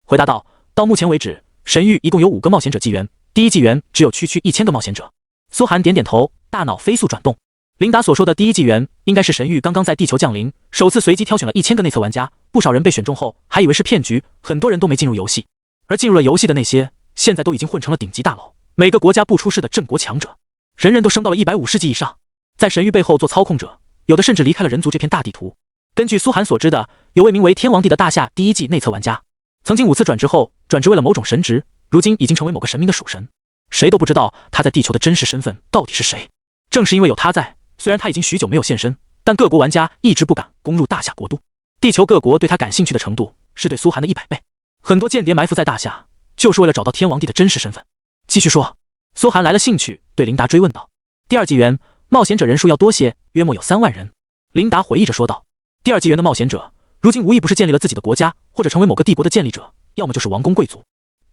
回答道，到目前为止，神域一共有5个冒险者纪元，第1纪元只有区1000个冒险者。苏寒点点头，大脑飞速转动。琳达所说的第1纪元应该是神域刚刚在地球降临，首次随机挑选了1000个内测玩家，不少人被选中后还以为是骗局，很多人都没进入游戏，而进入了游戏的那些现在都已经混成了顶级大佬，每个国家不出世的镇国强者，人人都升到了150级以上，在神域背后做操控者，有的甚至离开了人族这片大地图。根据苏寒所知的，有位名为天王帝的大夏第1季内测玩家，曾经5次转职后转职为了某种神职，如今已经成为某个神明的属神，谁都不知道他在地球的真实身份到底是谁。正是因为有他在，虽然他已经许久没有现身，但各国玩家一直不敢攻入大夏国都，地球各国对他感兴趣的程度是对苏寒的100倍，很多间谍埋伏在大夏，就是为了找到天王帝的真实身份。继续说，苏寒来了兴趣，对琳达追问道。第2纪元冒险者人数要多些，约莫有3万人。琳达回忆着说道。第2纪元的冒险者如今无一不是建立了自己的国家，或者成为某个帝国的建立者，要么就是王公贵族。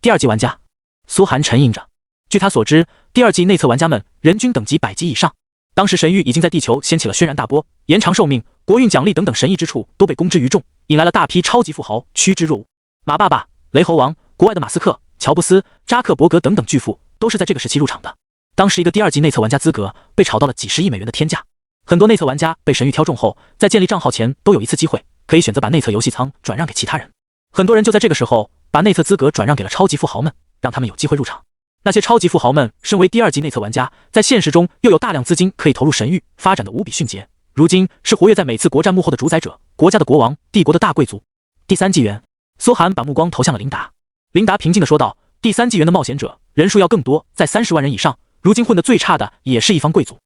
第2纪玩家，苏寒沉吟着。据他所知，第2季内测玩家们人均等级100级以上，当时神域已经在地球掀起了轩然大波，延长寿命、国运奖励等等神异之处都被公之于众，引来了大批超级富豪趋之若鹜。马爸爸、雷猴王、国外的马斯克、乔布斯、扎克伯格等等巨富都是在这个时期入场的。当时一个第2季内测玩家资格被炒到了几十亿美元的天价，很多内测玩家被神域挑中后，在建立账号前都有一次机会，可以选择把内测游戏仓转让给其他人。很多人就在这个时候把内测资格转让给了超级富豪们，让他们有机会入场。那些超级富豪们身为第2季内测玩家，在现实中又有大量资金可以投入神域，发展的无比迅捷，如今是活跃在每次国战幕后的主宰者，国家的国王，帝国的大贵族。第3纪元，苏寒把目光投向了琳达。琳达平静地说道，第3纪元的冒险者人数要更多，在30万人以上，如今混得最差的也是一方贵族。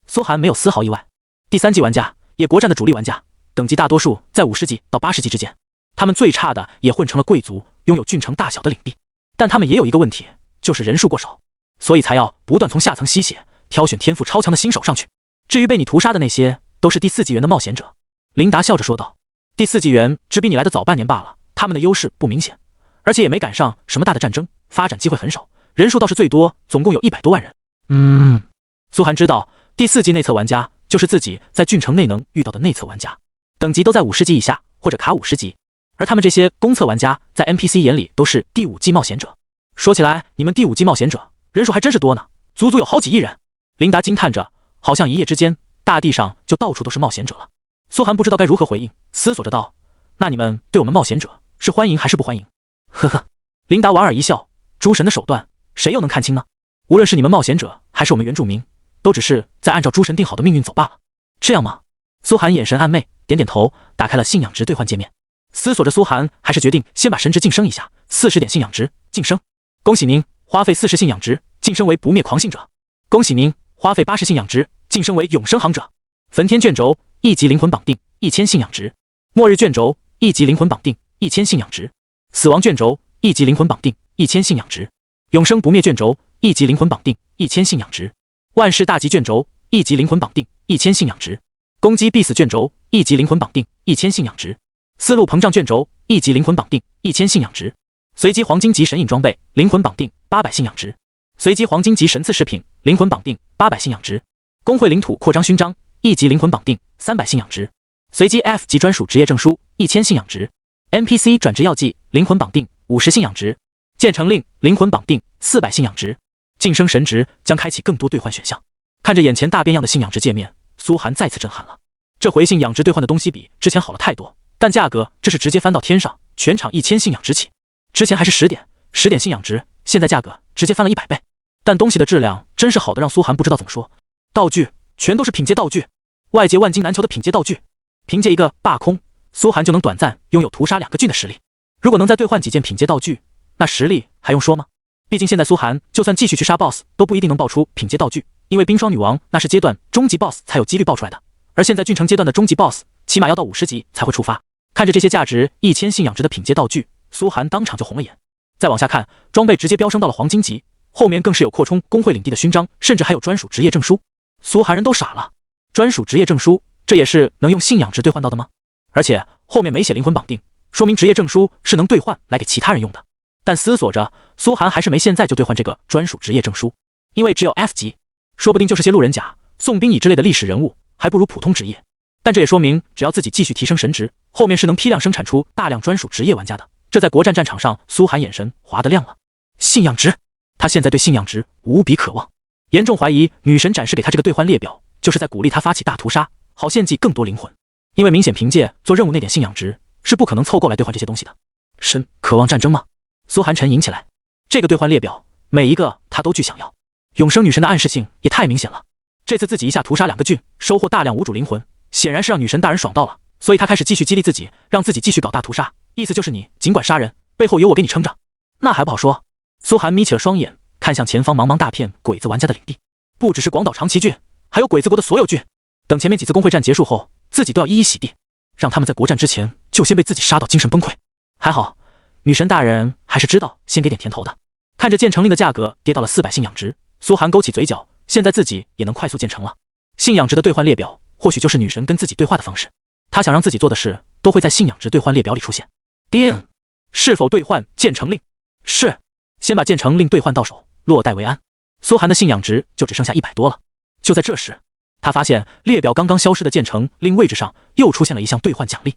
苏寒没有丝毫意外，第3季玩家，也国战的主力玩家，等级大多数在50级到80级之间，他们最差的也混成了贵族，拥有郡城大小的领地。但他们也有一个问题，就是人数过少，所以才要不断从下层吸血，挑选天赋超强的新手上去。至于被你屠杀的那些，都是第4纪元的冒险者。琳达笑着说道。第4纪元只比你来的早半年罢了，他们的优势不明显，而且也没赶上什么大的战争，发展机会很少，人数倒是最多，总共有100多万人。苏寒知道第4季内测玩家就是自己在郡城内能遇到的内测玩家，等级都在50级以下或者卡50级，而他们这些公测玩家在 NPC 眼里都是第5季冒险者。说起来，你们第5季冒险者人数还真是多呢，足足有好几亿人。琳达惊叹着，好像一夜之间大地上就到处都是冒险者了。苏寒不知道该如何回应，思索着道，那你们对我们冒险者是欢迎还是不欢迎？呵呵，琳达莞尔一笑，诸神的手段谁又能看清呢？无论是你们冒险者还是我们原住民，都只是在按照诸神定好的命运走罢了。这样吗？苏寒眼神暧昧，点点头，打开了信仰值兑换界面。思索着，苏寒还是决定先把神值晋升一下，40点信仰值晋升。恭喜您，花费40信仰值晋升为不灭狂信者。恭喜您，花费80信仰值晋升为永生行者。焚天卷轴1级灵魂绑定1000信仰值。末日卷轴1级灵魂绑定1000信仰值。死亡卷轴1级灵魂绑定1000信仰值。永生不灭卷轴1级灵魂绑定1000信仰值。万世大吉卷轴1级灵魂绑定1000信仰值。攻击必死卷轴1级灵魂绑定1000信仰值。思路膨胀卷轴1级灵魂绑定1000信仰值。随机黄金级神隐装备灵魂绑定800信仰值。随机黄金级神赐饰品灵魂绑定800信仰值。工会领土扩张勋章1级灵魂绑定300信仰值。随机 F 级专属职业证书1000信仰值。NPC 转职药剂灵魂绑定50信仰值。建成令灵魂绑定400信仰值。晋升神职将开启更多兑换选项。看着眼前大变样的信仰值界面，苏寒再次震撼了。这回信仰值兑换的东西比之前好了太多，但价格这是直接翻到天上，全场1000信仰值起。之前还是10点信仰值，现在价格直接翻了100倍。但东西的质量真是好的让苏寒不知道怎么说。道具全都是品阶道具，外界万金难求的品阶道具，凭借一个罢空，苏寒就能短暂拥有屠杀2个郡的实力。如果能再兑换几件品阶道具，那实力还用说吗？毕竟现在苏寒就算继续去杀 BOSS， 都不一定能爆出品阶道具，因为冰霜女王那是阶段终极 BOSS 才有几率爆出来的，而现在郡城阶段的终极 BOSS 起码要到50级才会触发。看着这些价值1000信仰值的品阶道具，苏寒当场就红了眼。再往下看，装备直接飙升到了黄金级，后面更是有扩充工会领地的勋章，甚至还有专属职业证书。苏寒人都傻了，专属职业证书，这也是能用信仰值兑换到的吗？而且后面没写灵魂绑定，说明职业证书是能兑换来给其他人用的。但思索着，苏寒还是没现在就兑换这个专属职业证书，因为只有 F 级，说不定就是些路人甲、宋兵乙之类的历史人物，还不如普通职业。但这也说明，只要自己继续提升神值，后面是能批量生产出大量专属职业玩家的。这在国战战场上，苏寒眼神划得亮了。信仰值，他现在对信仰值无比渴望，严重怀疑女神展示给他这个兑换列表，就是在鼓励他发起大屠杀，好献祭更多灵魂。因为明显凭借做任务那点信仰值是不可能凑够来兑换这些东西的。神渴望战争吗？苏寒沉吟起来，这个兑换列表每一个他都巨想要。永生女神的暗示性也太明显了，这次自己一下屠杀2个郡，收获大量无主灵魂，显然是让女神大人爽到了，所以他开始继续激励自己，让自己继续搞大屠杀，意思就是你尽管杀人，背后有我给你撑着。那还不好说。苏寒眯起了双眼，看向前方茫茫大片鬼子玩家的领地，不只是广岛长崎郡，还有鬼子国的所有郡。等前面几次公会战结束后，自己都要一一洗地，让他们在国战之前就先被自己杀到精神崩溃。还好女神大人还是知道先给点甜头的。看着建成令的价格跌到了400信仰值，苏寒勾起嘴角，现在自己也能快速建成了。信仰值的兑换列表或许就是女神跟自己对话的方式，他想让自己做的事都会在信仰值兑换列表里出现。叮，是否兑换建成令？是。先把建成令兑换到手，落袋为安。苏寒的信仰值就只剩下100多了。就在这时，他发现列表刚刚消失的建成令位置上又出现了一项兑换奖励：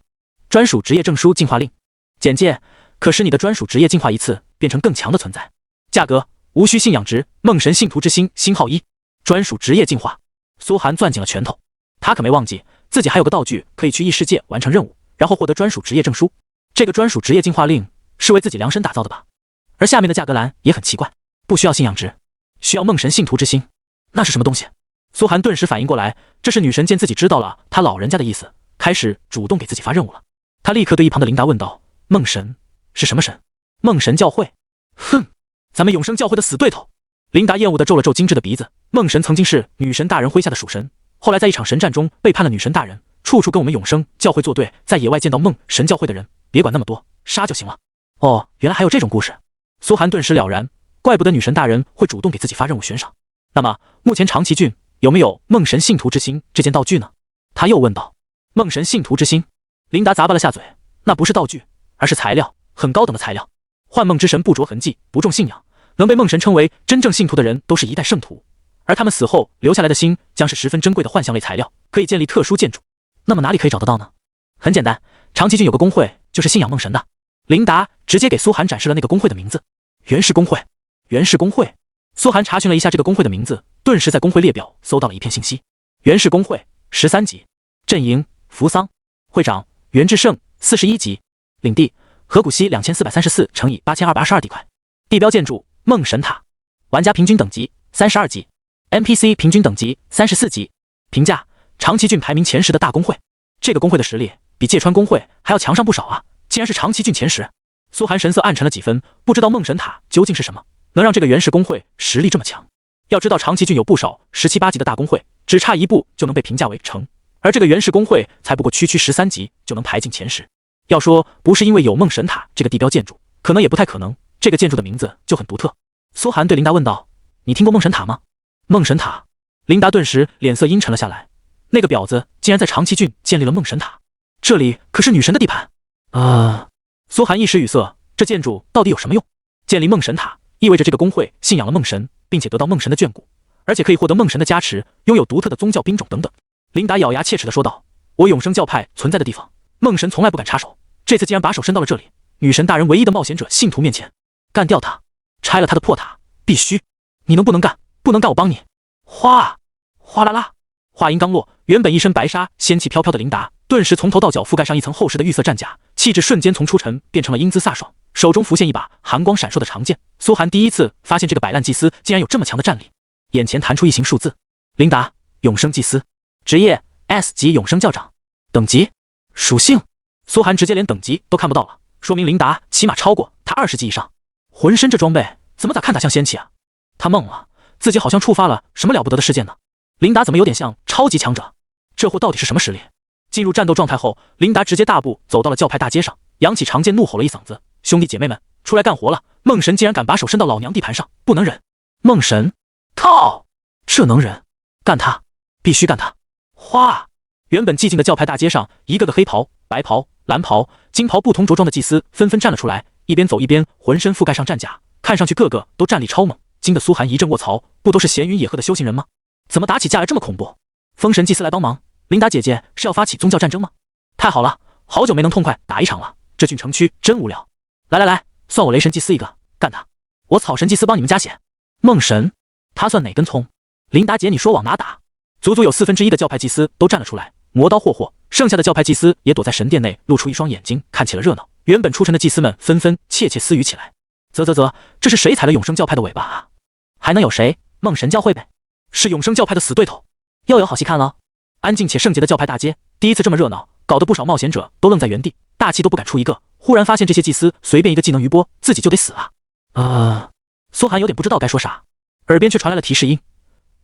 专属职业证书进化令。简介：可使你的专属职业进化一次，变成更强的存在。价格：无需信仰值，梦神信徒之心星号1。专属职业进化。苏寒攥紧了拳头，他可没忘记自己还有个道具可以去异世界完成任务，然后获得专属职业证书。这个专属职业进化令是为自己量身打造的吧？而下面的价格栏也很奇怪，不需要信仰值，需要梦神信徒之心，那是什么东西？苏寒顿时反应过来，这是女神见自己知道了他老人家的意思，开始主动给自己发任务了。他立刻对一旁的琳达问道：梦神是什么神？梦神教会？哼，咱们永生教会的死对头。琳达厌恶地皱了皱精致的鼻子。梦神曾经是女神大人麾下的属神，后来在一场神战中背叛了女神大人，处处跟我们永生教会作对，在野外见到梦神教会的人，别管那么多，杀就行了。哦，原来还有这种故事。苏寒顿时了然，怪不得女神大人会主动给自己发任务悬赏。那么目前长崎郡有没有梦神信徒之心这件道具呢？他又问道。梦神信徒之心？琳达咂巴了下嘴，那不是道具，而是材料，很高等的材料。幻梦之神不着痕迹，不重信仰，能被梦神称为真正信徒的人都是一代圣徒，而他们死后留下来的心将是十分珍贵的幻象类材料，可以建立特殊建筑。那么哪里可以找得到呢？很简单，长崎郡有个公会，就是信仰梦神的。琳达直接给苏寒展示了那个公会的名字，源氏公会。源氏公会。苏寒查询了一下这个公会的名字，顿时在公会列表搜到了一片信息。源氏公会13级，阵营扶桑，会长袁志胜41级，领地河谷西2434乘以8222地块，地标建筑梦神塔，玩家平均等级32级， NPC 平均等级34级。评价：长崎郡排名前10的大公会。这个公会的实力比芥川公会还要强上不少啊，竟然是长崎郡前10。苏寒神色暗沉了几分，不知道梦神塔究竟是什么，能让这个源氏公会实力这么强。要知道长崎郡有不少17、8级的大公会，只差一步就能被评价为城，而这个源氏公会才不过区13级就能排进前10。要说不是因为有梦神塔这个地标建筑，可能也不太可能，这个建筑的名字就很独特。苏寒对琳达问道：你听过梦神塔吗？梦神塔。琳达顿时脸色阴沉了下来，那个婊子竟然在长崎郡建立了梦神塔，这里可是女神的地盘。苏寒一时语塞，这建筑到底有什么用？建立梦神塔意味着这个公会信仰了梦神，并且得到梦神的眷顾，而且可以获得梦神的加持，拥有独特的宗教兵种等等。琳达咬牙切齿地说道：我永生教派存在的地方，梦神从来不敢插手，这次竟然把手伸到了这里，女神大人唯一的冒险者信徒面前，干掉他，拆了他的破塔，必须！你能不能干？不能干我帮你。哗啦啦，话音刚落，原本一身白纱仙气飘飘的琳达顿时从头到脚覆盖上一层厚实的玉色战甲，气质瞬间从出尘变成了英姿飒爽，手中浮现一把寒光闪烁的长剑。苏寒第一次发现这个摆烂祭司竟然有这么强的战力，眼前弹出一行数字：琳达，永生祭司，职业 S 级永生教长，等级、属性，苏寒直接连等级都看不到了，说明琳达起码超过他20级以上。浑身这装备怎么咋看他像仙气啊？他懵了，自己好像触发了什么了不得的事件呢？琳达怎么有点像超级强者？这货到底是什么实力？进入战斗状态后，琳达直接大步走到了教派大街上，扬起长剑怒吼了一嗓子：“兄弟姐妹们，出来干活了！梦神竟然敢把手伸到老娘地盘上，不能忍！”梦神，靠，这能忍？干他！必须干他！哗！原本寂静的教派大街上，一个个黑袍、白袍、蓝袍、金袍不同着装的祭司纷纷站了出来，一边走一边浑身覆盖上战甲，看上去个个都战力超猛，惊得苏寒一阵卧槽，不都是闲云野鹤的修行人吗？怎么打起架来这么恐怖？封神祭司来帮忙，琳达姐姐是要发起宗教战争吗？太好了，好久没能痛快打一场了，这郡城区真无聊。来来来，算我雷神祭司一个，干他！我草神祭司帮你们加血。梦神，他算哪根葱？琳达姐，你说往哪打？足足有1/4的教派祭司都站了出来，磨刀霍霍，剩下的教派祭司也躲在神殿内，露出一双眼睛，看起了热闹。原本出尘的祭司们纷纷窃窃私语起来。啧，这是谁踩了永生教派的尾巴啊？还能有谁？梦神教会呗，是永生教派的死对头，又有好戏看了。安静且圣洁的教派大街，第一次这么热闹，搞得不少冒险者都愣在原地，大气都不敢出一个。忽然发现这些祭司随便一个技能余波，自己就得死啊！苏寒有点不知道该说啥，耳边却传来了提示音：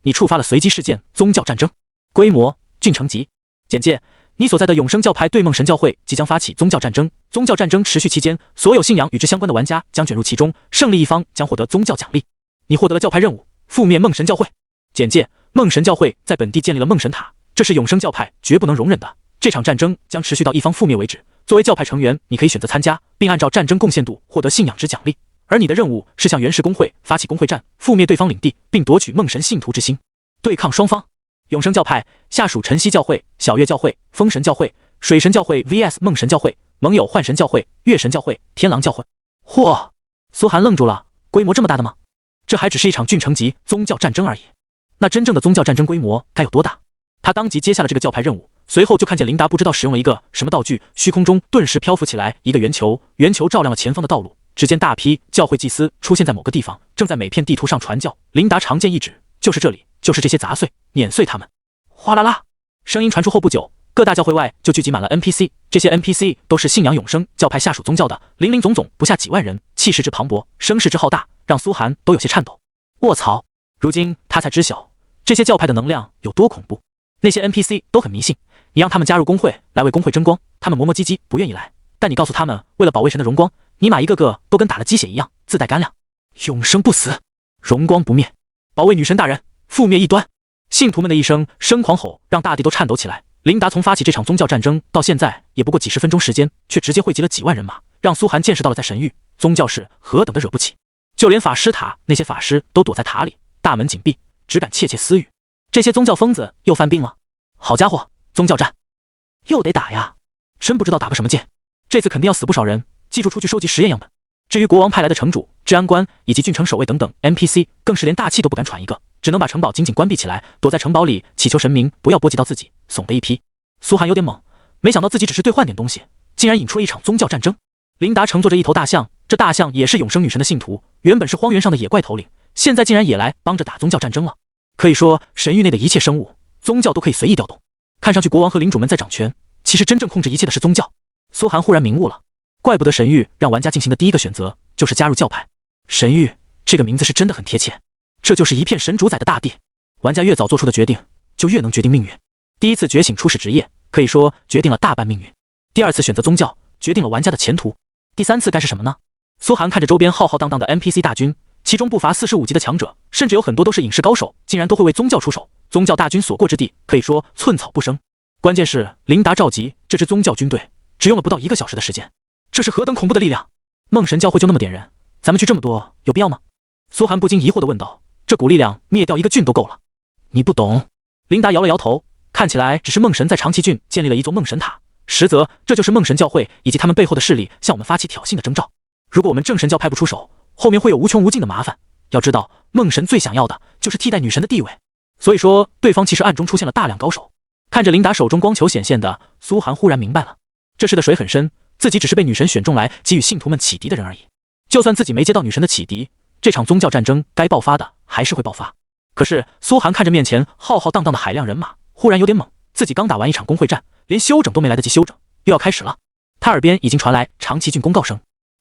你触发了随机事件宗教战争，规模郡城级。简介：你所在的永生教派对梦神教会即将发起宗教战争，宗教战争持续期间，所有信仰与之相关的玩家将卷入其中，胜利一方将获得宗教奖励。你获得了教派任务：覆灭梦神教会。简介：梦神教会在本地建立了梦神塔，这是永生教派绝不能容忍的。这场战争将持续到一方覆灭为止。作为教派成员，你可以选择参加，并按照战争贡献度获得信仰值奖励。而你的任务是向原始公会发起公会战，覆灭对方领地，并夺取梦神信徒之心。对抗双方：永生教派下属晨曦教会、小月教会、风神教会、水神教会 vs 梦神教会，盟友幻神教会、月神教会、天狼教会。嚯！苏寒愣住了，规模这么大的吗？这还只是一场郡城级宗教战争而已，那真正的宗教战争规模该有多大？他当即接下了这个教派任务，随后就看见琳达不知道使用了一个什么道具，虚空中顿时漂浮起来一个圆球，圆球照亮了前方的道路。只见大批教会祭司出现在某个地方，正在每片地图上传教。琳达长剑一指，就是这里，就是这些砸碎、碾碎他们。哗啦啦，声音传出后不久，各大教会外就聚集满了 NPC， 这些 NPC 都是信仰永生教派下属宗教的，林林总总不下几万人，气势之磅礴，声势之浩大，让苏寒都有些颤抖。卧槽！如今他才知晓这些教派的能量有多恐怖。那些 NPC 都很迷信，你让他们加入公会来为公会争光，他们磨磨唧唧不愿意来。但你告诉他们，为了保卫神的荣光，尼玛一个个都跟打了鸡血一样，自带干粮，永生不死，荣光不灭，保卫女神大人，覆灭异端。信徒们的一声声狂吼，让大地都颤抖起来。琳达从发起这场宗教战争到现在也不过几十分钟时间，却直接汇集了几万人马，让苏寒见识到了在神域宗教是何等的惹不起。就连法师塔那些法师都躲在塔里，大门紧闭，只敢窃窃私语。这些宗教疯子又犯病了。好家伙，宗教战又得打呀！真不知道打个什么剑，这次肯定要死不少人。记住出去收集实验样本。至于国王派来的城主、治安官以及郡城守卫等等 NPC， 更是连大气都不敢喘一个，只能把城堡紧紧关闭起来，躲在城堡里祈求神明不要波及到自己。怂的一批。苏寒有点懵，没想到自己只是兑换点东西，竟然引出了一场宗教战争。琳达乘坐着一头大象，这大象也是永生女神的信徒，原本是荒原上的野怪头领，现在竟然也来帮着打宗教战争了。可以说，神域内的一切生物，宗教都可以随意调动。看上去国王和领主们在掌权，其实真正控制一切的是宗教。苏寒忽然明悟了，怪不得神域让玩家进行的第一个选择就是加入教派。神域这个名字是真的很贴切，这就是一片神主宰的大地。玩家越早做出的决定，就越能决定命运。第一次觉醒初始职业，可以说决定了大半命运。第二次选择宗教，决定了玩家的前途。第三次该是什么呢？苏寒看着周边浩浩荡荡的 NPC 大军，其中不乏45级的强者，甚至有很多都是影视高手，竟然都会为宗教出手。宗教大军所过之地，可以说寸草不生。关键是琳达召集这支宗教军队，只用了不到1个小时的时间，这是何等恐怖的力量！梦神教会就那么点人，咱们去这么多，有必要吗？苏寒不禁疑惑地问道。这股力量灭掉一个郡都够了。你不懂。琳达摇了摇头，看起来只是梦神在长崎郡建立了一座梦神塔，实则这就是梦神教会以及他们背后的势力向我们发起挑衅的征兆。如果我们正神教派不出手，后面会有无穷无尽的麻烦。要知道，梦神最想要的就是替代女神的地位，所以说对方其实暗中出现了大量高手。看着琳达手中光球显现的，苏寒忽然明白了，这事的水很深，自己只是被女神选中来给予信徒们启迪的人而已。就算自己没接到女神的启迪，这场宗教战争该爆发的还是会爆发。可是苏寒看着面前浩浩荡荡的海量人马，忽然有点懵，自己刚打完一场工会战，连休整都没来得及休整，又要开始了。他耳边已经传来长崎骏公告声：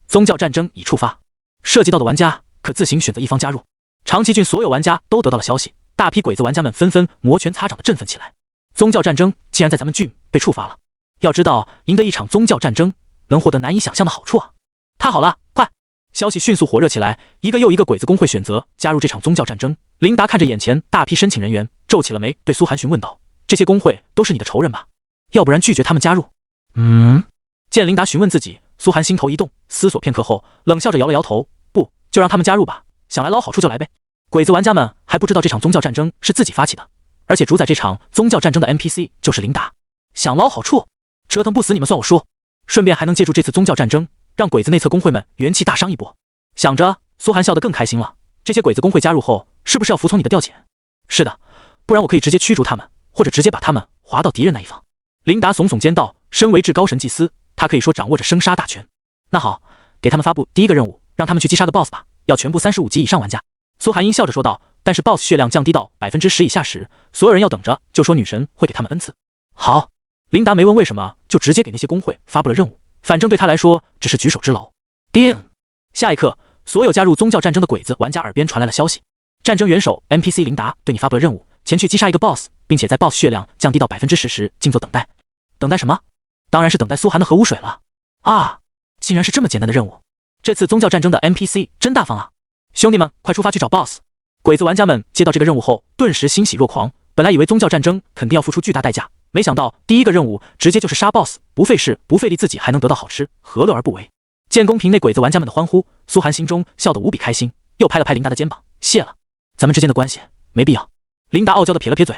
宗教战争已触发，涉及到的玩家可自行选择一方加入。长崎骏所有玩家都得到了消息，大批鬼子玩家们纷纷摩拳擦掌地振奋起来。宗教战争竟然在咱们郡被触发了！要知道，赢得一场宗教战争能获得难以想象的好处啊！太好了，快！消息迅速火热起来，一个又一个鬼子工会选择加入这场宗教战争。琳达看着眼前大批申请人员，皱起了眉，对苏寒询问道：“这些工会都是你的仇人吧？要不然拒绝他们加入？”见琳达询问自己，苏寒心头一动，思索片刻后，冷笑着摇了摇头：“不，就让他们加入吧，想来捞好处就来呗。”鬼子玩家们还不知道这场宗教战争是自己发起的，而且主宰这场宗教战争的 NPC 就是琳达。想捞好处，折腾不死你们算我输，顺便还能借助这次宗教战争，让鬼子内侧工会们元气大伤一波。想着，苏寒笑得更开心了。这些鬼子工会加入后，是不是要服从你的调遣？是的，不然我可以直接驱逐他们，或者直接把他们划到敌人那一方。琳达耸耸肩道：“身为至高神祭司，他可以说掌握着生杀大权。那好，给他们发布第一个任务，让他们去击杀个 BOSS 吧，要全部35级以上玩家。”苏寒阴笑着说道：“但是 BOSS 血量降低到10%以下时，所有人要等着，就说女神会给他们恩赐。”好，琳达没问为什么，就直接给那些工会发布了任务，反正对他来说只是举手之劳。叮！下一刻，所有加入宗教战争的鬼子玩家耳边传来了消息：战争元首 NPC 琳达对你发布了任务，前去击杀一个 BOSS， 并且在 BOSS 血量降低到10%时静坐等待。等待什么？当然是等待苏寒的核污水了。啊，竟然是这么简单的任务！这次宗教战争的 NPC 真大方啊！兄弟们，快出发去找 BOSS！ 鬼子玩家们接到这个任务后，顿时欣喜若狂。本来以为宗教战争肯定要付出巨大代价，没想到第一个任务直接就是杀 BOSS， 不费事不费力，自己还能得到好吃，何乐而不为？见公屏内鬼子玩家们的欢呼，苏寒心中笑得无比开心，又拍了拍琳达的肩膀：“谢了，咱们之间的关系没必要。”琳达傲娇地撇了撇嘴：“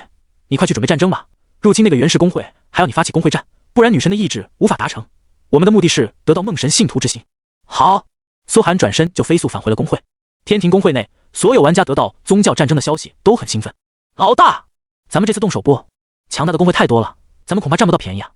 你快去准备战争吧，入侵那个原始工会还要你发起工会战，不然女神的意志无法达成。我们的目的是得到梦神信徒之心。”好，苏寒转身就飞速返回了工会。天庭工会内，所有玩家得到宗教战争的消息都很兴奋。老大，咱们这次动手不？强大的工会太多了，咱们恐怕占不到便宜啊！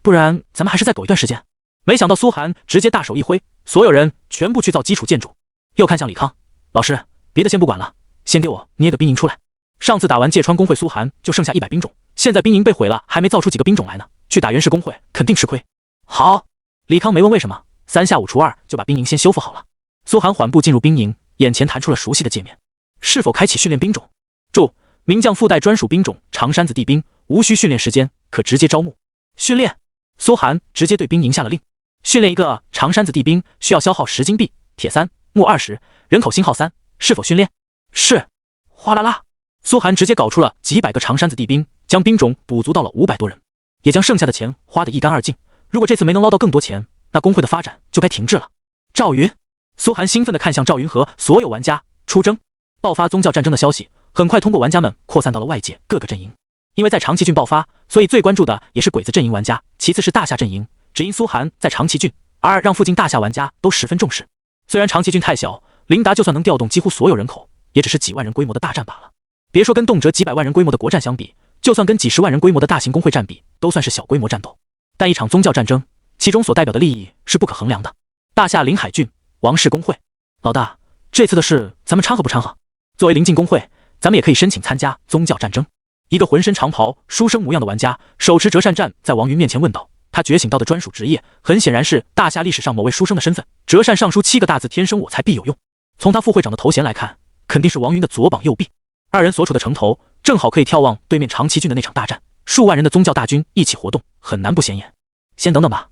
不然咱们还是再苟一段时间。没想到苏寒直接大手一挥，所有人全部去造基础建筑。又看向李康老师，别的先不管了，先给我捏个兵营出来。上次打完芥川工会，苏寒就剩下100兵种，现在兵营被毁了，还没造出几个兵种来呢，去打原始工会肯定吃亏。好，李康没问为什么，3下5除2就把兵营先修复好了。苏寒缓步进入兵营，眼前弹出了熟悉的界面，是否开启训练兵种？注：名将附带专属兵种长山子地兵，无需训练时间，可直接招募。训练。苏寒直接对兵营下了令，训练一个长山子地兵需要消耗10金币、铁3、木20，人口星号3，是否训练？是。哗啦啦，苏寒直接搞出了几百个长山子地兵，将兵种补足到了500多人，也将剩下的钱花得一干二净。如果这次没能捞到更多钱，那工会的发展就该停滞了。赵云，苏寒兴奋地看向赵云和所有玩家。出征！爆发宗教战争的消息很快通过玩家们扩散到了外界各个阵营。因为在长崎郡爆发，所以最关注的也是鬼子阵营玩家，其次是大夏阵营。只因苏寒在长崎郡，而让附近大夏玩家都十分重视。虽然长崎郡太小，琳达就算能调动几乎所有人口，也只是几万人规模的大战罢了。别说跟动辄几百万人规模的国战相比，就算跟几十万人规模的大型工会战比，都算是小规模战斗。但一场宗教战争，其中所代表的利益是不可衡量的。大夏临海郡王氏工会，老大，这次的事咱们掺和不掺和？作为邻近工会，咱们也可以申请参加宗教战争。一个浑身长袍、书生模样的玩家手持折扇站在王云面前问道。他觉醒到的专属职业，很显然是大夏历史上某位书生的身份。折扇上书7个大字：天生我材必有用。从他副会长的头衔来看，肯定是王云的左膀右臂。二人所处的城头正好可以眺望对面长崎郡的那场大战，数万人的宗教大军一起活动，很难不显眼。先等等吧。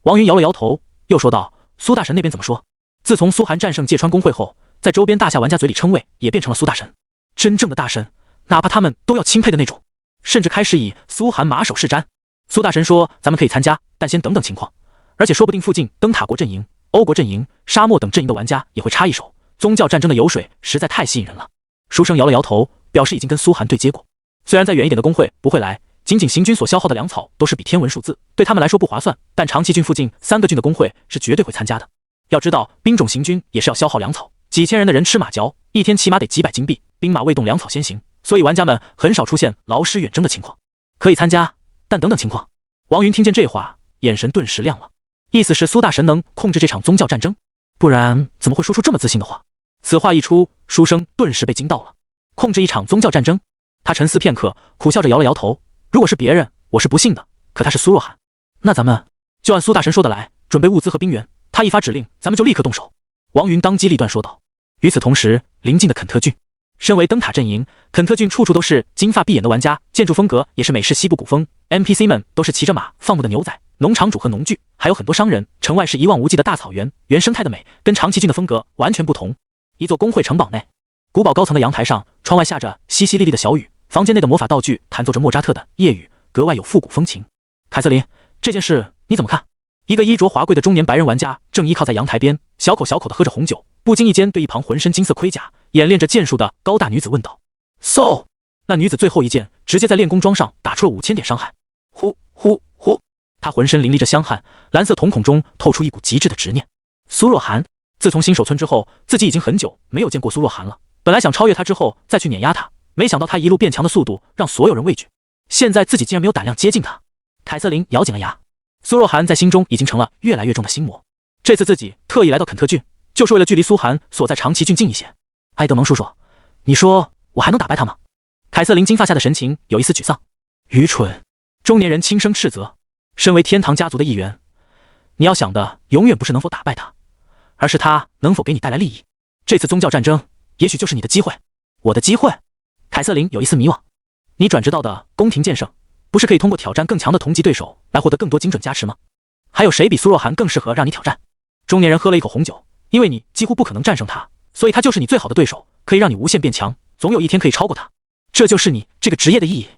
王云摇了摇头，又说道：苏大神那边怎么说？自从苏寒战胜芥川工会后，在周边大夏玩家嘴里称谓也变成了苏大神，真正的大神，哪怕他们都要钦佩的那种，甚至开始以苏寒马首是瞻。苏大神说：“咱们可以参加，但先等等情况。而且说不定附近灯塔国阵营、欧国阵营、沙漠等阵营的玩家也会插一手。宗教战争的油水实在太吸引人了。”书生摇了摇头，表示已经跟苏寒对接过。虽然再远一点的工会不会来，仅仅行军所消耗的粮草都是笔天文数字，对他们来说不划算。但长崎郡附近3个郡的工会是绝对会参加的。要知道，兵种行军也是要消耗粮草，几千人的人吃马嚼，一天起码得几百金币，兵马未动，粮草先行。所以玩家们很少出现劳师远征的情况。可以参加，但等等情况。王云听见这话，眼神顿时亮了，意思是苏大神能控制这场宗教战争，不然怎么会说出这么自信的话？此话一出，书生顿时被惊到了。控制一场宗教战争？他沉思片刻，苦笑着摇了摇头。如果是别人，我是不信的，可他是苏若涵。那咱们就按苏大神说的来，准备物资和兵员，他一发指令，咱们就立刻动手。王云当机立断说道。与此同时，邻近的肯特郡，身为灯塔阵营，肯特郡处处都是金发碧眼的玩家，建筑风格也是美式西部古风 ，NPC 们都是骑着马放牧的牛仔，农场主和农具，还有很多商人。城外是一望无际的大草原，原生态的美跟长崎郡的风格完全不同。一座工会城堡内，古堡高层的阳台上，窗外下着淅淅沥沥的小雨，房间内的魔法道具弹奏着莫扎特的夜雨，格外有复古风情。凯瑟琳，这件事你怎么看？一个衣着华贵的中年白人玩家正依靠在阳台边，小口地喝着红酒，不经意间对一旁浑身金色盔甲、演练着剑术的高大女子问道 ：“So， 那女子最后一剑直接在练功桩上打出了5000点伤害。呼，她浑身淋漓着香汗，蓝色瞳孔中透出一股极致的执念。苏若涵，自从新手村之后，自己已经很久没有见过苏若涵了。本来想超越她之后再去碾压她，没想到她一路变强的速度让所有人畏惧。现在自己竟然没有胆量接近她。”凯瑟琳咬紧了牙。苏若涵在心中已经成了越来越重的心魔。这次自己特意来到肯特郡，就是为了距离苏涵所在长崎郡近一些。埃德蒙叔叔，你说我还能打败他吗？凯瑟琳金发下的神情有一丝沮丧。愚蠢！中年人轻声斥责。身为天堂家族的一员，你要想的永远不是能否打败他，而是他能否给你带来利益。这次宗教战争也许就是你的机会。我的机会？凯瑟琳有一丝迷惘。你转职到的宫廷剑圣，不是可以通过挑战更强的同级对手来获得更多精准加持吗？还有谁比苏若涵更适合让你挑战？中年人喝了一口红酒，因为你几乎不可能战胜他，所以他就是你最好的对手，可以让你无限变强，总有一天可以超过他。这就是你这个职业的意义。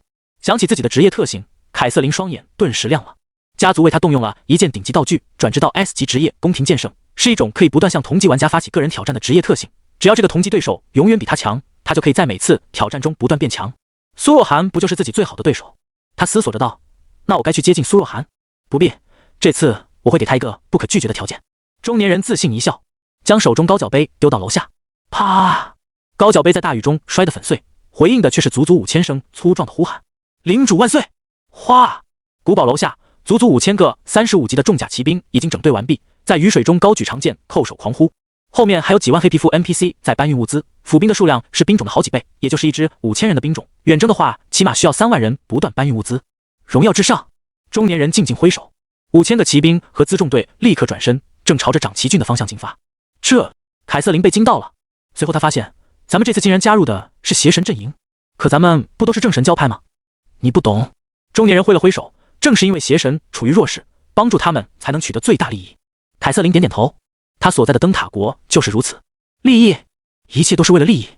想起自己的职业特性，凯瑟琳双眼顿时亮了。家族为他动用了一件顶级道具，转职到 S 级职业宫廷剑圣，是一种可以不断向同级玩家发起个人挑战的职业特性。只要这个同级对手永远比他强，他就可以在每次挑战中不断变强。苏若涵不就是自己最好的对手？他思索着道：“那我该去接近苏若涵？不必，这次我会给他一个不可拒绝的条件。”中年人自信一笑，将手中高脚杯丢到楼下。啪！高脚杯在大雨中摔得粉碎，回应的却是足足5000声粗壮的呼喊：“领主万岁！”哗！古堡楼下，足足5000个35级的重甲骑兵已经整队完毕，在雨水中高举长剑，叩首狂呼。后面还有几万黑皮肤 NPC 在搬运物资，府兵的数量是兵种的好几倍，也就是一支5000人的兵种。远征的话，起码需要3万人不断搬运物资。荣耀至上！中年人静静挥手，5000个骑兵和辎重队立刻转身，正朝着长崎郡的方向进发。凯瑟琳被惊到了。随后他发现，咱们这次竟然加入的是邪神阵营，可咱们不都是正神教派吗？你不懂。中年人挥了挥手，正是因为邪神处于弱势，帮助他们才能取得最大利益。凯瑟琳点点头，他所在的灯塔国就是如此。利益，一切都是为了利益。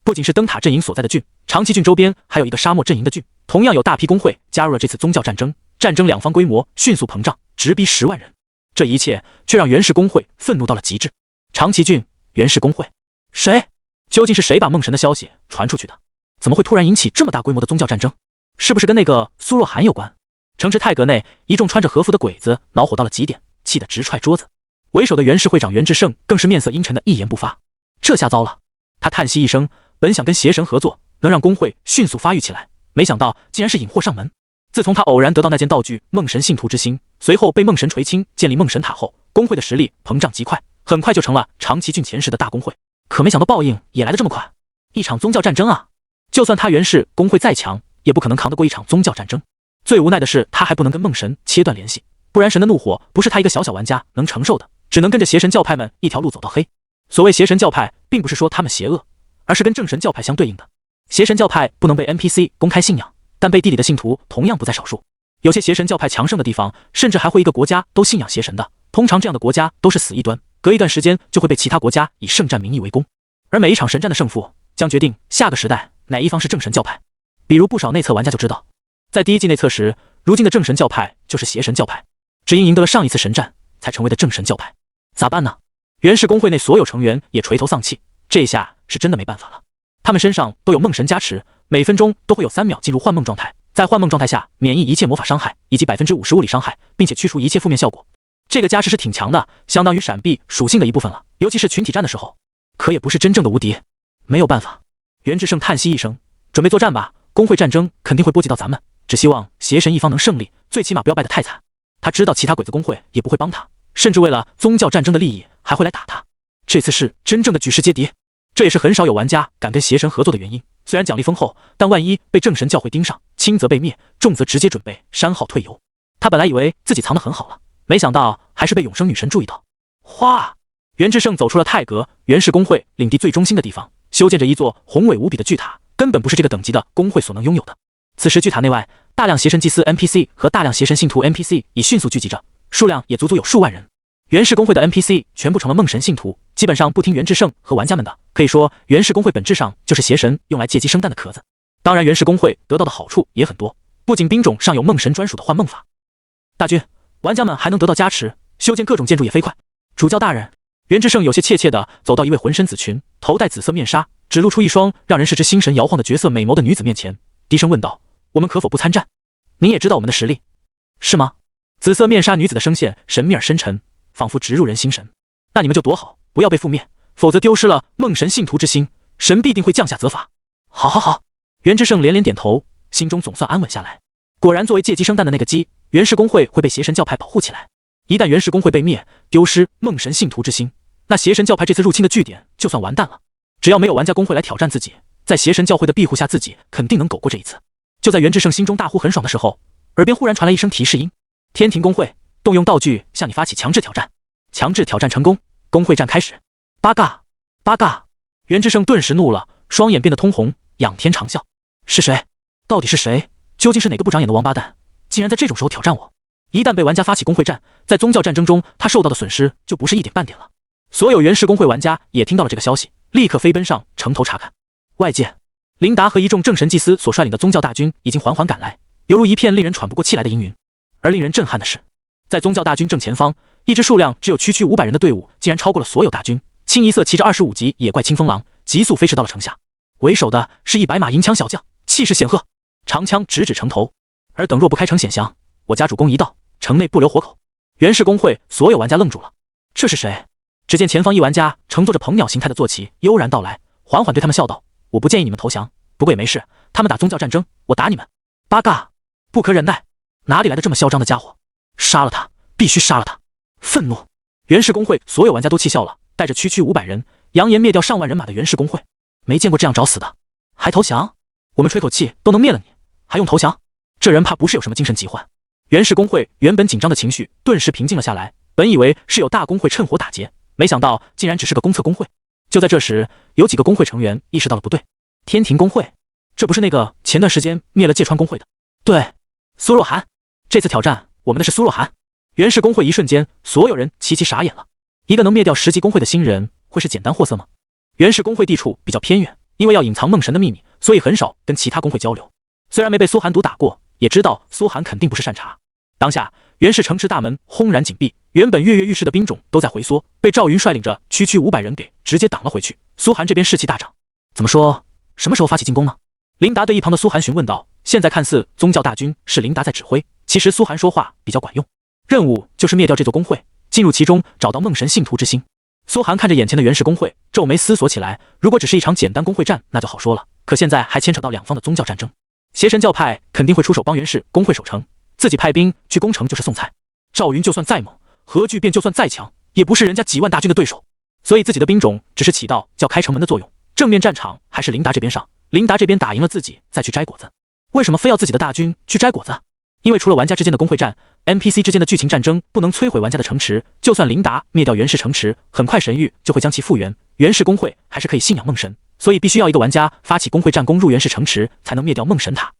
不仅是灯塔阵营所在的郡，长崎郡周边还有一个沙漠阵营的郡，同样有大批工会加入了这次宗教战争。战争两方规模迅速膨胀，直逼10万人。这一切却让源氏工会愤怒到了极致。长崎郡源氏工会，谁？究竟是谁把梦神的消息传出去的？怎么会突然引起这么大规模的宗教战争？是不是跟那个苏若涵有关？城池泰阁内，一众穿着和服的鬼子恼火到了极点，气得直踹桌子。为首的源氏会长源志胜更是面色阴沉的一言不发。这下糟了！他叹息一声，本想跟邪神合作，能让工会迅速发育起来，没想到竟然是引祸上门。自从他偶然得到那件道具梦神信徒之心，随后被梦神垂青建立梦神塔后，工会的实力膨胀极快，很快就成了长崎郡前10的大工会。可没想到报应也来得这么快，一场宗教战争啊！就算他源氏工会再强，也不可能扛得过一场宗教战争。最无奈的是，他还不能跟梦神切断联系，不然神的怒火不是他一个小小玩家能承受的，只能跟着邪神教派们一条路走到黑。所谓邪神教派，并不是说他们邪恶，而是跟正神教派相对应的。邪神教派不能被 NPC 公开信仰，但背地里的信徒同样不在少数。有些邪神教派强盛的地方，甚至还会一个国家都信仰邪神的。通常这样的国家都是死一端，隔一段时间就会被其他国家以圣战名义围攻。而每一场神战的胜负，将决定下个时代哪一方是正神教派。比如不少内测玩家就知道，在第一季内测时，如今的正神教派就是邪神教派，只因赢得了上一次神战，才成为的正神教派。咋办呢？源氏工会内所有成员也垂头丧气，这下是真的没办法了。他们身上都有梦神加持，每分钟都会有3秒进入幻梦状态，在幻梦状态下免疫一切魔法伤害以及50%物理伤害，并且去除一切负面效果。这个加持是挺强的，相当于闪避属性的一部分了，尤其是群体战的时候。可也不是真正的无敌，没有办法。源志胜叹息一声，准备作战吧，工会战争肯定会波及到咱们，只希望邪神一方能胜利，最起码不要败得太惨。他知道其他鬼子工会也不会帮他，甚至为了宗教战争的利益还会来打他。这次是真正的举世皆敌，这也是很少有玩家敢跟邪神合作的原因。虽然奖励丰厚，但万一被正神教会盯上，轻则被灭，重则直接准备删号退游。他本来以为自己藏得很好了，没想到还是被永生女神注意到。哗！袁志胜走出了太阁，袁氏公会领地最中心的地方，修建着一座宏伟无比的巨塔，根本不是这个等级的公会所能拥有的。此时巨塔内外，大量邪神祭司 NPC 和大量邪神信徒 NPC 已迅速聚集着，数量也足有数万人。袁氏公会的 NPC 全部成了梦神信徒，基本上不听袁志胜和玩家们的。可以说，袁氏公会本质上就是邪神用来借机生蛋的壳子。当然，袁氏公会得到的好处也很多，不仅兵种上有梦神专属的幻梦法，大军玩家们还能得到加持，修建各种建筑也飞快。主教大人，袁志胜有些怯怯地走到一位浑身紫裙、头戴紫色面纱、只露出一双让人视之心神摇晃的绝色美眸的女子面前，低声问道：“我们可否不参战？您也知道我们的实力，是吗？”紫色面纱女子的声线神秘而深沉，仿佛直入人心神。那你们就躲好，不要被覆灭，否则丢失了梦神信徒之心，神必定会降下责罚。好好好，袁志胜连连点头，心中总算安稳下来。果然，作为借机生蛋的那个鸡，袁氏公会会被邪神教派保护起来。一旦袁氏公会被灭，丢失梦神信徒之心，那邪神教派这次入侵的据点就算完蛋了。只要没有玩家公会来挑战自己，在邪神教会的庇护下，自己肯定能苟过这一次。就在袁志胜心中大呼很爽的时候，耳边忽然传来一声提示音：“天庭公会动用道具向你发起强制挑战。”强制挑战成功，公会战开始。八嘎八嘎！袁志胜顿时怒了，双眼变得通红，仰天长啸：“是谁？到底是谁？究竟是哪个不长眼的王八蛋，竟然在这种时候挑战我？一旦被玩家发起公会战，在宗教战争中他受到的损失就不是一点半点了。”所有袁氏公会玩家也听到了这个消息，立刻飞奔上城头查看。外界，琳达和一众正神祭司所率领的宗教大军已经缓缓赶来，犹如一片令人喘不过气来的阴云。而令人震撼的是，在宗教大军正前方，一支数量只有区500人的队伍，竟然超过了所有大军，清一色骑着25级野怪清风狼，急速飞驰到了城下。为首的是一白马银枪小将，气势显赫，长枪直指城头。尔等若不开城显降，我家主公一到，城内不留活口。袁氏公会所有玩家愣住了，这是谁？只见前方一玩家乘坐着鹏鸟形态的坐骑悠然到来，缓缓对他们笑道：“我不建议你们投降，不过也没事，他们打宗教战争，我打你们。”八嘎！不可忍耐，哪里来的这么嚣张的家伙？杀了他！必须杀了他！愤怒！袁氏公会所有玩家都气笑了，带着区500人，扬言灭掉上万人马的袁氏公会，没见过这样找死的，还投降？我们吹口气都能灭了你，还用投降？这人怕不是有什么精神疾患。袁氏公会原本紧张的情绪顿时平静了下来，本以为是有大公会趁火打劫，没想到竟然只是个公测公会。就在这时，有几个公会成员意识到了不对，天庭公会，这不是那个前段时间灭了芥川公会的？对，苏若涵，这次挑战我们的是苏若涵。袁氏公会一瞬间，所有人齐齐傻眼了。一个能灭掉10级公会的新人，会是简单货色吗？袁氏公会地处比较偏远，因为要隐藏梦神的秘密，所以很少跟其他公会交流。虽然没被苏寒毒打过，也知道苏寒肯定不是善茬。当下袁氏城池大门轰然紧闭，原本跃跃欲试的兵种都在回缩，被赵云率领着区500人给直接挡了回去。苏寒这边士气大涨，怎么说？什么时候发起进攻呢？琳达对一旁的苏寒询问道。现在看似宗教大军是琳达在指挥，其实苏寒说话比较管用。任务就是灭掉这座公会，进入其中找到梦神信徒之心。苏寒看着眼前的袁氏公会，皱眉思索起来。如果只是一场简单公会战，那就好说了，可现在还牵扯到两方的宗教战争，邪神教派肯定会出手帮袁氏公会守城，自己派兵去攻城就是送菜。赵云就算再猛，何巨便就算再强，也不是人家几万大军的对手，所以自己的兵种只是起到叫开城门的作用，正面战场还是琳达这边上，琳达这边打赢了自己再去摘果子。为什么非要自己的大军去摘果子？因为除了玩家之间的公会战， NPC 之间的剧情战争不能摧毁玩家的城池，就算琳达灭掉袁氏城池，很快神域就会将其复原，袁氏公会还是可以信仰梦神，所以必须要一个玩家发起公会战攻入袁氏城池，才能灭掉梦神塔。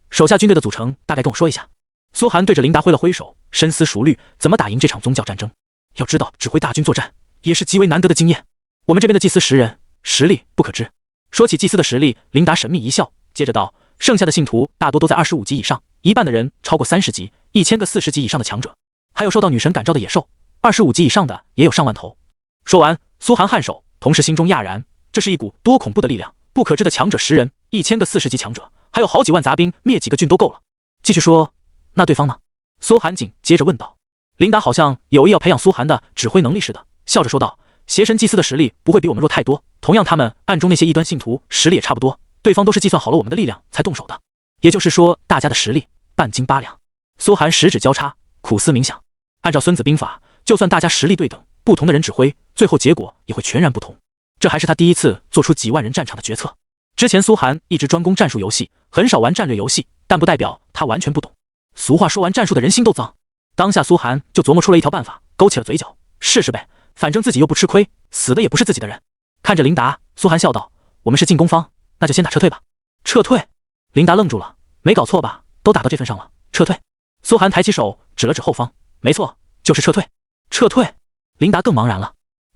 手下军队的组成大概跟我说一下。苏寒对着琳达挥了挥手，深思熟虑怎么打赢这场宗教战争。要知道指挥大军作战也是极为难得的经验，我们这边的祭司10人，实力不可知。说起祭司的实力，琳达神秘一笑，接着道，剩下的信徒大多都在25级以上，一半的人超过30级，1000个40级以上的强者，还有受到女神感召的野兽，25级以上的也有上万头。说完，苏寒颔首，同时心中讶然，这是一股多恐怖的力量，不可知的强者10人，1000个40级强者，还有好几万杂兵，灭几个郡都够了。继续说，那对方呢？苏寒紧接着问道。琳达好像有意要培养苏寒的指挥能力似的，笑着说道，邪神祭司的实力不会比我们弱太多，同样他们暗中那些异端信徒实力也差不多，对方都是计算好了我们的力量才动手的，也就是说大家的实力半斤八两。苏寒十指交叉，苦思冥想，按照孙子兵法，就算大家实力对等，不同的人指挥，最后结果也会全然不同。这还是他第一次做出几万人战场的决策。之前苏寒一直专攻战术游戏，很少玩战略游戏，但不代表他完全不懂。俗话说完战术的人心都脏，当下苏寒就琢磨出了一条办法，勾起了嘴角，试试呗，反正自己又不吃亏，死的也不是自己的人。看着琳达，苏寒笑道：“我们是进攻方，那就先打撤退吧。”撤退？琳达愣住了，没搞错吧？都打到这份上了，撤退？苏寒抬起手指了指后方，没错，就是撤退。撤退？琳达更茫然了，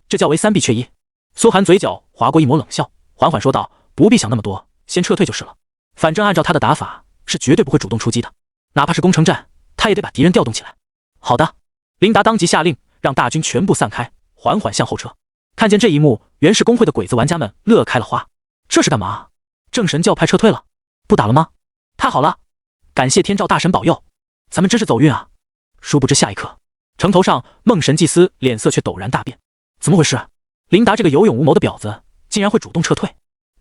这叫为三避却一。苏寒嘴角划过一抹冷笑，缓缓说道：“不必想那么多，先撤退就是了。反正按照他的打法，是绝对不会主动出击的，哪怕是攻城战，他也得把敌人调动起来。”好的，琳达当即下令，让大军全部散开，缓缓向后撤。看见这一幕，原是公会的鬼子玩家们乐开了花。这是干嘛？正神教派撤退了？不打了吗？太好了，感谢天照大神保佑，咱们真是走运啊！殊不知下一刻，城头上梦神祭司脸色却陡然大变。怎么回事？琳达这个有勇无谋的婊子竟然会主动撤退？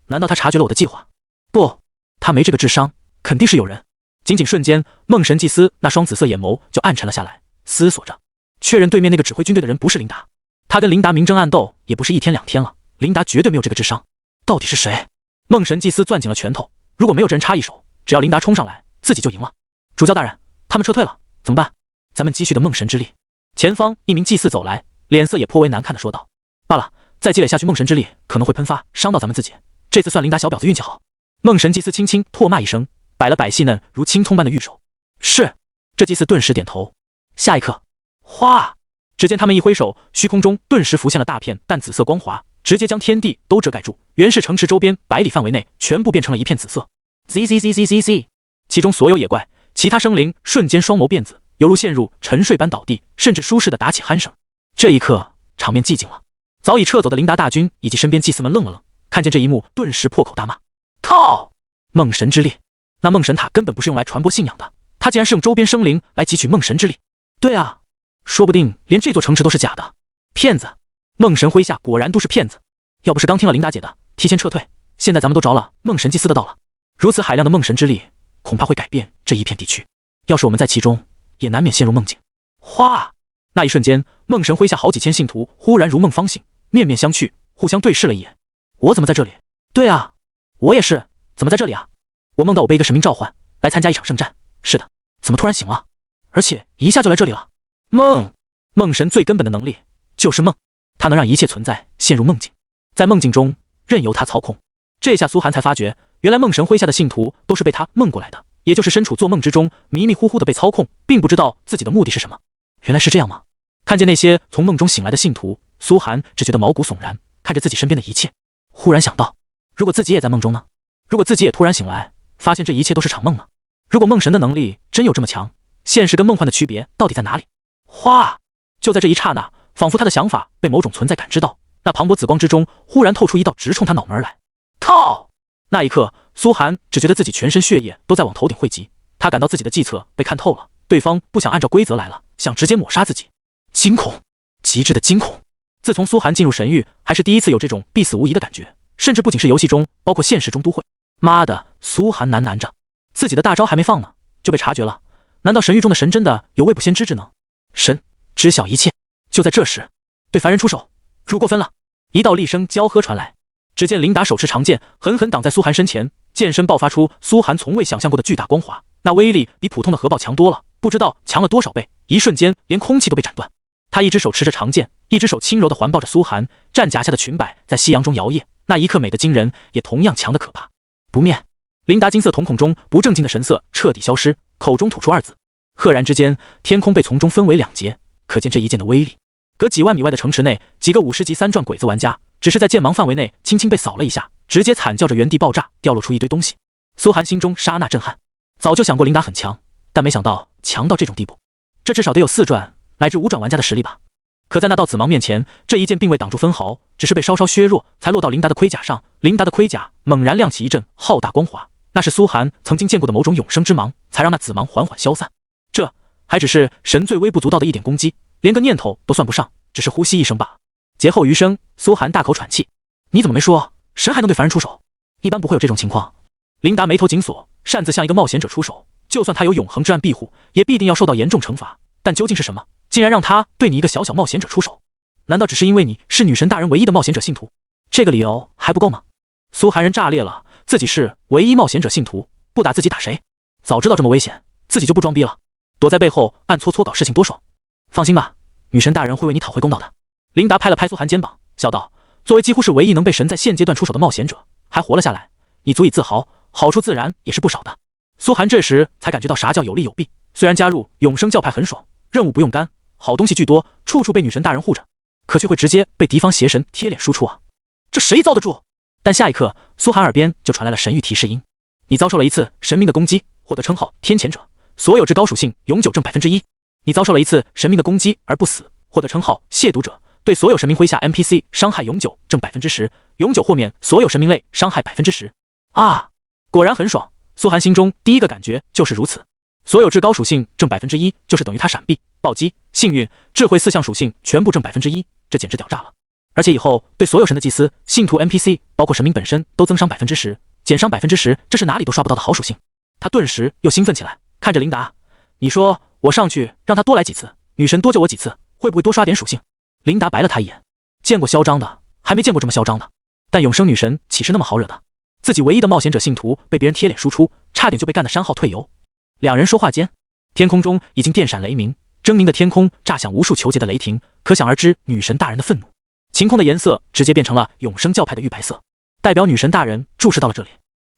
难道他察觉了我的计划？不，他没这个智商，肯定是有人。仅仅瞬间，梦神祭司那双紫色眼眸就暗沉了下来，思索着，确认对面那个指挥军队的人不是琳达。他跟琳达明争暗斗也不是一天两天了，琳达绝对没有这个智商。到底是谁？梦神祭司攥紧了拳头，如果没有这人插一手，只要琳达冲上来，自己就赢了。主教大人，他们撤退了，怎么办？咱们积蓄的梦神之力。前方一名祭司走来，脸色也颇为难看的说道：“罢了，再积累下去，梦神之力可能会喷发，伤到咱们自己。这次算琳达小婊子运气好。”梦神祭司轻轻唾骂一声，摆了摆细嫩如青葱般的玉手。是。这祭司顿时点头。下一刻，哗！只见他们一挥手，虚空中顿时浮现了大片淡紫色光华，直接将天地都遮盖住。原是城池周边100里范围内全部变成了一片紫色。Z， 其中所有野怪、其他生灵瞬间双眸变紫，犹如陷入沉睡般倒地，甚至舒适的打起鼾声。这一刻，场面寂静了。早已撤走的琳达大军以及身边祭司们愣了愣，看见这一幕，顿时破口大骂：“靠！梦神之力！那梦神塔根本不是用来传播信仰的，他竟然是用周边生灵来汲取梦神之力。对啊，说不定连这座城池都是假的，骗子！梦神麾下果然都是骗子。要不是刚听了琳达姐的，提前撤退，现在咱们都着了梦神祭司的道了。如此海量的梦神之力，恐怕会改变这一片地区。要是我们在其中，也难免陷入梦境。”哗！那一瞬间，梦神麾下好几千信徒忽然如梦方醒，面面相觑，互相对视了一眼。我怎么在这里？对啊，我也是，怎么在这里啊？我梦到我被一个神明召唤来参加一场圣战。是的，怎么突然醒了？而且一下就来这里了。梦神最根本的能力就是梦，他能让一切存在陷入梦境，在梦境中任由他操控。这下苏寒才发觉，原来梦神麾下的信徒都是被他梦过来的，也就是身处做梦之中，迷迷糊糊的被操控，并不知道自己的目的是什么。原来是这样吗？看见那些从梦中醒来的信徒，苏寒只觉得毛骨悚然，看着自己身边的一切，忽然想到，如果自己也在梦中呢？如果自己也突然醒来，发现这一切都是场梦呢？如果梦神的能力真有这么强，现实跟梦幻的区别到底在哪里？哗！就在这一刹那，仿佛他的想法被某种存在感知到，那磅礴紫光之中忽然透出一道直冲他脑门来。靠！那一刻，苏寒只觉得自己全身血液都在往头顶汇集，他感到自己的计策被看透了，对方不想按照规则来了，想直接抹杀自己。惊恐，极致的惊恐。自从苏寒进入神域，还是第一次有这种必死无疑的感觉，甚至不仅是游戏中，包括现实中都会。妈的，苏寒喃喃着，自己的大招还没放呢，就被察觉了。难道神域中的神真的有未卜先知之能？神知晓一切。就在这时，对凡人出手，入过分了！一道厉声交喝传来，只见琳达手持长剑，狠狠挡在苏寒身前，剑身爆发出苏寒从未想象过的巨大光华，那威力比普通的核爆强多了，不知道强了多少倍。一瞬间，连空气都被斩断。他一只手持着长剑，一只手轻柔地环抱着苏寒，战甲下的裙摆在夕阳中摇曳，那一刻美得惊人，也同样强得可怕。不灭！琳达金色瞳孔中不正经的神色彻底消失，口中吐出二字。赫然之间，天空被从中分为两截，可见这一剑的威力。隔几万米外的城池内，几个50级3转鬼子玩家只是在剑芒范围内轻轻被扫了一下，直接惨叫着原地爆炸，掉落出一堆东西。苏寒心中刹那震撼，早就想过琳达很强，但没想到强到这种地步。这至少得有4转乃至5转玩家的实力吧。可在那道紫芒面前，这一剑并未挡住分毫，只是被稍稍削弱，才落到琳达的盔甲上。琳达的盔甲猛然亮起一阵浩大光华，那是苏寒曾经见过的某种永生之芒，才让那紫芒缓缓消散。这还只是神最微不足道的一点攻击，连个念头都算不上，只是呼吸一声罢了。劫后余生，苏寒大口喘气：“你怎么没说神还能对凡人出手？一般不会有这种情况。”琳达眉头紧锁，擅自向一个冒险者出手，就算他有永恒之暗庇护，也必定要受到严重惩罚。但究竟是什么，竟然让他对你一个小小冒险者出手？难道只是因为你是女神大人唯一的冒险者信徒？这个理由还不够吗？苏寒人炸裂了，自己是唯一冒险者信徒，不打自己打谁？早知道这么危险，自己就不装逼了，躲在背后暗搓搓搞事情多爽。放心吧，女神大人会为你讨回公道的。琳达拍了拍苏寒肩膀，笑道：“作为几乎是唯一能被神在现阶段出手的冒险者，还活了下来，你足以自豪，好处自然也是不少的。”苏寒这时才感觉到啥叫有利有弊。虽然加入永生教派很爽，任务不用干，好东西巨多，处处被女神大人护着，可却会直接被敌方邪神贴脸输出啊！这谁遭得住？但下一刻，苏寒耳边就传来了神谕提示音：“你遭受了一次神明的攻击，获得称号天谴者，所有至高属性永久挣1%。你遭受了一次神明的攻击而不死，获得称号亵渎者，对所有神明麾下 NPC 伤害永久挣10%，永久豁免所有神明类伤害10%。”啊，果然很爽。苏寒心中第一个感觉就是如此。所有至高属性挣1%，就是等于他闪避、暴击、幸运、智慧4项属性全部挣1%，这简直屌炸了！而且以后对所有神的祭司、信徒 NPC， 包括神明本身都增伤10%，减伤10%，这是哪里都刷不到的好属性。他顿时又兴奋起来，看着琳达：“你说我上去让他多来几次，女神多救我几次，会不会多刷点属性？”琳达白了他一眼，见过嚣张的，还没见过这么嚣张的。但永生女神岂是那么好惹的？自己唯一的冒险者信徒被别人贴脸输出，差点就被干得删号退游。两人说话间，天空中已经电闪雷鸣，狰狞的天空炸响无数求劫的雷霆，可想而知女神大人的愤怒。晴空的颜色直接变成了永生教派的玉白色，代表女神大人注视到了这里。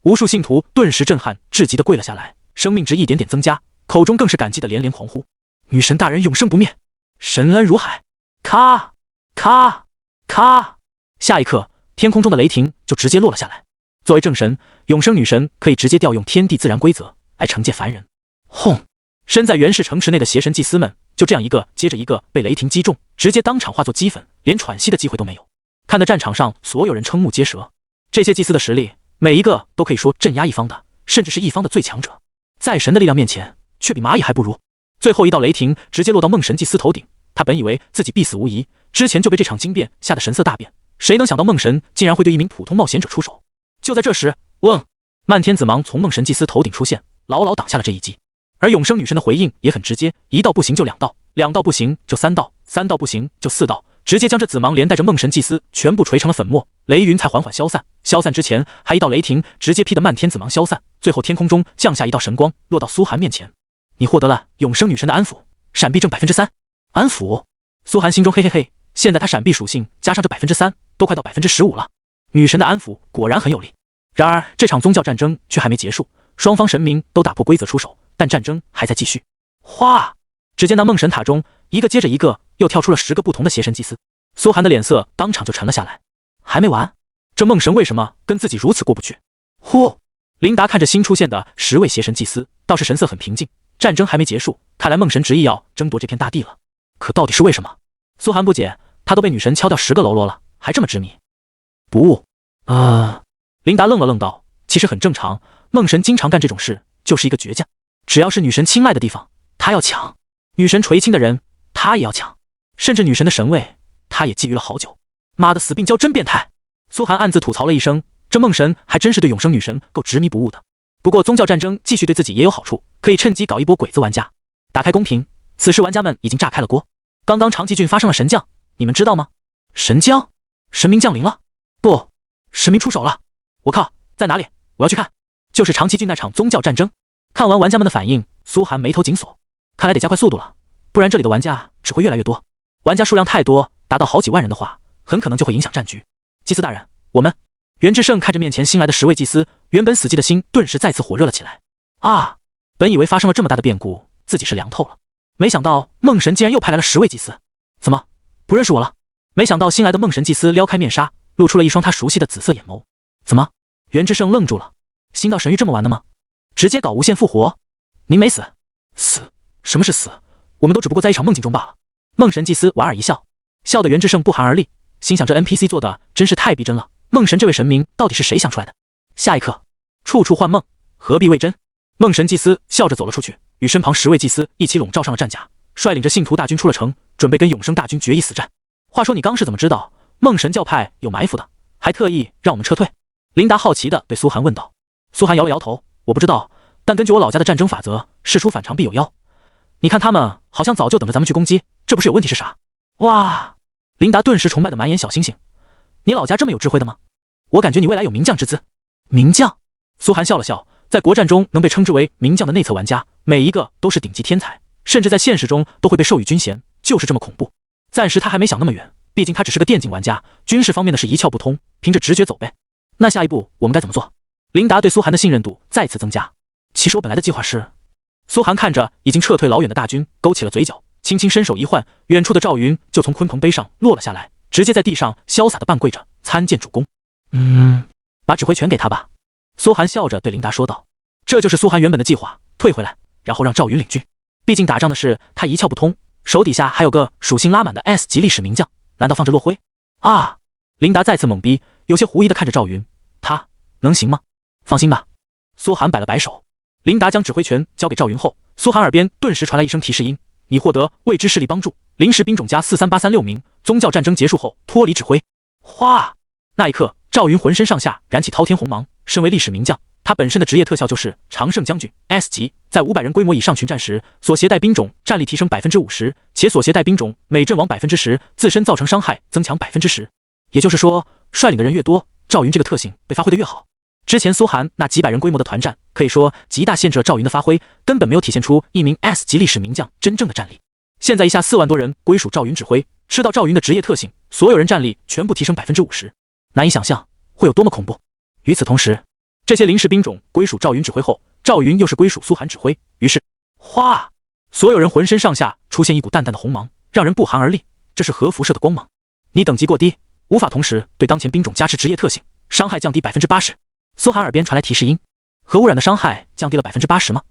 无数信徒顿时震撼至极的跪了下来，生命值一点点增加，口中更是感激的连连狂呼：“女神大人永生不灭，神恩如海！”咔咔咔，下一刻，天空中的雷霆就直接落了下来。作为正神，永生女神可以直接调用天地自然规则来惩戒凡人。轰！身在元氏城池内的邪神祭司们就这样一个接着一个被雷霆击中，直接当场化作齑粉，连喘息的机会都没有。看得战场上所有人瞠目结舌，这些祭司的实力，每一个都可以说镇压一方的，甚至是一方的最强者，在神的力量面前，却比蚂蚁还不如。最后一道雷霆直接落到梦神祭司头顶，他本以为自己必死无疑，之前就被这场惊变吓得神色大变，谁能想到梦神竟然会对一名普通冒险者出手？就在这时，嗡！漫天紫芒从梦神祭司头顶出现，牢牢挡下了这一击。而永生女神的回应也很直接，一道不行就2道，2道不行就3道，3道不行就4道，直接将这紫芒连带着梦神祭司全部锤成了粉末。雷云才缓缓消散，消散之前还一道雷霆直接劈得漫天紫芒消散，最后天空中降下一道神光，落到苏寒面前。你获得了永生女神的安抚，闪避挣3%。安抚？苏寒心中嘿嘿嘿，现在他闪避属性加上这3%，都快到15%了。女神的安抚果然很有力。然而这场宗教战争却还没结束，双方神明都打破规则出手，但战争还在继续。哗！只见那梦神塔中，一个接着一个又跳出了10个不同的邪神祭司。苏寒的脸色当场就沉了下来。还没完，这梦神为什么跟自己如此过不去？呼！琳达看着新出现的10位邪神祭司，倒是神色很平静。战争还没结束，看来梦神执意要争夺这片大地了。可到底是为什么？苏寒不解，他都被女神敲掉10个喽啰了，还这么执迷？不误。琳达愣了愣道：“其实很正常，梦神经常干这种事，就是一个倔强。只要是女神青睐的地方，他要抢；女神垂青的人，他也要抢。甚至女神的神位，他也觊觎了好久。妈的，死病娇真变态！”苏寒暗自吐槽了一声，这梦神还真是对永生女神够执迷不悟的。不过宗教战争继续对自己也有好处，可以趁机搞一波鬼子玩家。打开公屏，此时玩家们已经炸开了锅。刚刚长崎郡发生了神降，你们知道吗？神降？神明降临了？不，神明出手了！我靠，在哪里？我要去看。就是长崎郡那场宗教战争。看完玩家们的反应，苏寒眉头紧锁，看来得加快速度了，不然这里的玩家只会越来越多。玩家数量太多，达到好几万人的话，很可能就会影响战局。祭司大人，我们……袁志胜看着面前新来的10位祭司，原本死寂的心顿时再次火热了起来。啊！本以为发生了这么大的变故，自己是凉透了，没想到梦神竟然又派来了10位祭司，怎么不认识我了？没想到新来的梦神祭司撩开面纱，露出了一双他熟悉的紫色眼眸。怎么？袁志胜愣住了，新道神域这么玩的吗？直接搞无限复活？您没死？死？什么是死？我们都只不过在一场梦境中罢了。梦神祭司莞尔一笑，笑得袁志胜不寒而栗，心想这 NPC 做的真是太逼真了，梦神这位神明到底是谁想出来的？下一刻，处处幻梦，何必为真？梦神祭司笑着走了出去，与身旁10位祭司一起笼罩上了战甲，率领着信徒大军出了城，准备跟永生大军决一死战。话说你刚是怎么知道梦神教派有埋伏的，还特意让我们撤退？琳达好奇地对苏寒问道。苏寒摇了摇头，我不知道，但根据我老家的战争法则，事出反常必有妖。你看他们好像早就等着咱们去攻击，这不是有问题是啥？哇！琳达顿时崇拜的满眼小星星，你老家这么有智慧的吗？我感觉你未来有名将之姿。名将？苏寒笑了笑，在国战中能被称之为名将的内测玩家，每一个都是顶级天才，甚至在现实中都会被授予军衔，就是这么恐怖。暂时他还没想那么远，毕竟他只是个电竞玩家，军事方面的事一窍不通，凭着直觉走呗。那下一步我们该怎么做？琳达对苏寒的信任度再次增加。其实我本来的计划是……苏寒看着已经撤退老远的大军，勾起了嘴角，轻轻伸手一唤，远处的赵云就从鲲鹏碑上落了下来，直接在地上潇洒的半跪着，参见主公。把指挥权给他吧。苏寒笑着对琳达说道。这就是苏寒原本的计划，退回来，然后让赵云领军。毕竟打仗的事他一窍不通，手底下还有个属性拉满的 S 级历史名将，难道放着落灰？啊！琳达再次懵逼，有些狐疑的看着赵云，他能行吗？放心吧。苏寒摆了摆手。琳达将指挥权交给赵云后，苏寒耳边顿时传来一声提示音：你获得未知势力帮助，临时兵种加43836名，宗教战争结束后脱离指挥。哗！那一刻，赵云浑身上下燃起滔天红芒。身为历史名将，他本身的职业特效就是常胜将军 S 级，在500人规模以上群战时，所携带兵种战力提升 50%， 且所携带兵种每阵亡 10%， 自身造成伤害增强 10%。也就是说，率领的人越多，赵云这个特性被发挥的越好。之前苏寒那几百人规模的团战，可以说极大限制了赵云的发挥，根本没有体现出一名 S 级历史名将真正的战力。现在一下4万多人归属赵云指挥，吃到赵云的职业特性，所有人战力全部提升 50%， 难以想象会有多么恐怖。与此同时，这些临时兵种归属赵云指挥后，赵云又是归属苏寒指挥，于是哗，所有人浑身上下出现一股淡淡的红芒，让人不寒而栗。这是核辐射的光芒。你等级过低，无法同时对当前兵种加持职业特性，伤害降低 80%。苏寒耳边传来提示音：核污染的伤害降低了 80% 吗？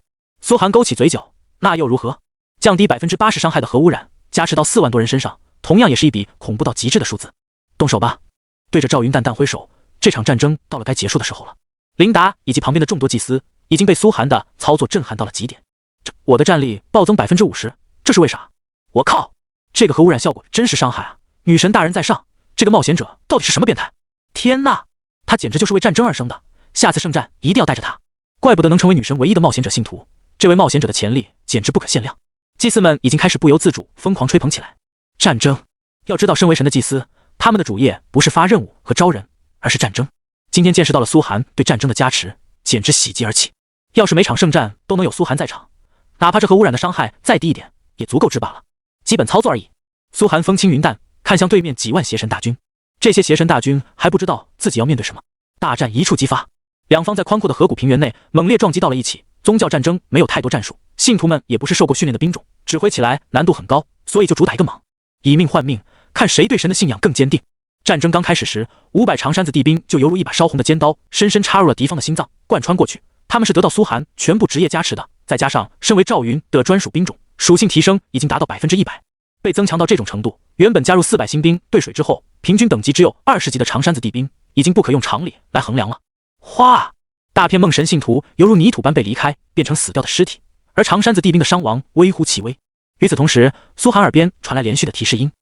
苏寒勾起嘴角，那又如何？降低 80% 伤害的核污染加持到4万多人身上，同样也是一笔恐怖到极致的数字。动手吧。对着赵云淡淡挥手，这场战争到了该结束的时候了。琳达以及旁边的众多祭司已经被苏寒的操作震撼到了极点。我的战力暴增 50%， 这是为啥？我靠，这个核污染效果真是伤害啊！女神大人在上，这个冒险者到底是什么变态？天呐，他简直就是为战争而生的，下次圣战一定要带着他。怪不得能成为女神唯一的冒险者信徒，这位冒险者的潜力简直不可限量。祭司们已经开始不由自主疯狂吹捧起来。战争，要知道身为神的祭司，他们的主业不是发任务和招人，而是战争。今天见识到了苏寒对战争的加持，简直喜极而泣。要是每场圣战都能有苏寒在场，哪怕这核污染的伤害再低一点，也足够治罢了。基本操作而已。苏寒风轻云淡，看向对面几万邪神大军。这些邪神大军还不知道自己要面对什么。大战一触即发，两方在宽阔的河谷平原内猛烈撞击到了一起。宗教战争没有太多战术，信徒们也不是受过训练的兵种，指挥起来难度很高，所以就主打一个莽，以命换命，看谁对神的信仰更坚定。战争刚开始时，500长山子地兵就犹如一把烧红的尖刀，深深插入了敌方的心脏，贯穿过去。他们是得到苏寒全部职业加持的，再加上身为赵云的专属兵种，属性提升已经达到 100%， 被增强到这种程度，原本加入400新兵对水之后，平均等级只有20级的长山子地兵，已经不可用常理来衡量了。哗！大片梦神信徒犹如泥土般被离开，变成死掉的尸体，而长山子地兵的伤亡微乎其微。与此同时，苏寒耳边传来连续的提示音：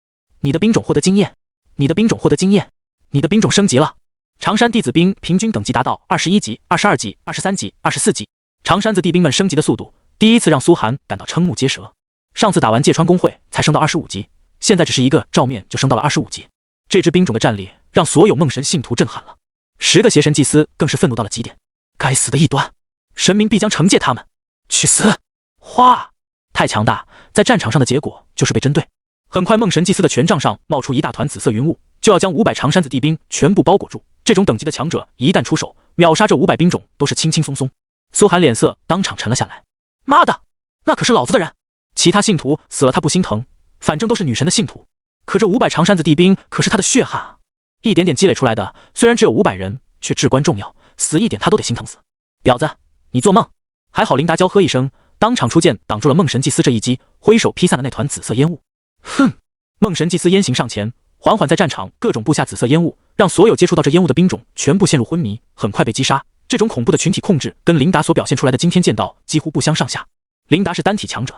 你的兵种获得经验，你的兵种获得经验，你的兵种升级了。长山弟子兵平均等级达到21级、22级、23级、24级。长山子地兵们升级的速度，第一次让苏寒感到瞠目结舌。上次打完芥川公会才升到25级，现在只是一个照面就升到了25级。这支兵种的战力让所有梦神信徒震撼了，10个邪神祭司更是愤怒到了极点。该死的异端，神明必将惩戒他们，去死！哗！太强大，在战场上的结果就是被针对。很快，梦神祭司的权杖上冒出一大团紫色云雾，就要将500长山子地兵全部包裹住。这种等级的强者一旦出手，秒杀这500兵种都是轻轻松松。苏寒脸色当场沉了下来。妈的，那可是老子的人！其他信徒死了他不心疼，反正都是女神的信徒。可这500长山子地兵可是他的血汗啊！一点点积累出来的，虽然只有500人，却至关重要。死一点他都得心疼死。婊子，你做梦！还好琳达娇喝一声，当场出剑挡住了梦神祭司这一击，挥手劈散了那团紫色烟雾。哼！梦神祭司烟行上前，缓缓在战场各种布下紫色烟雾，让所有接触到这烟雾的兵种全部陷入昏迷，很快被击杀。这种恐怖的群体控制跟琳达所表现出来的惊天剑道几乎不相上下。琳达是单体强者，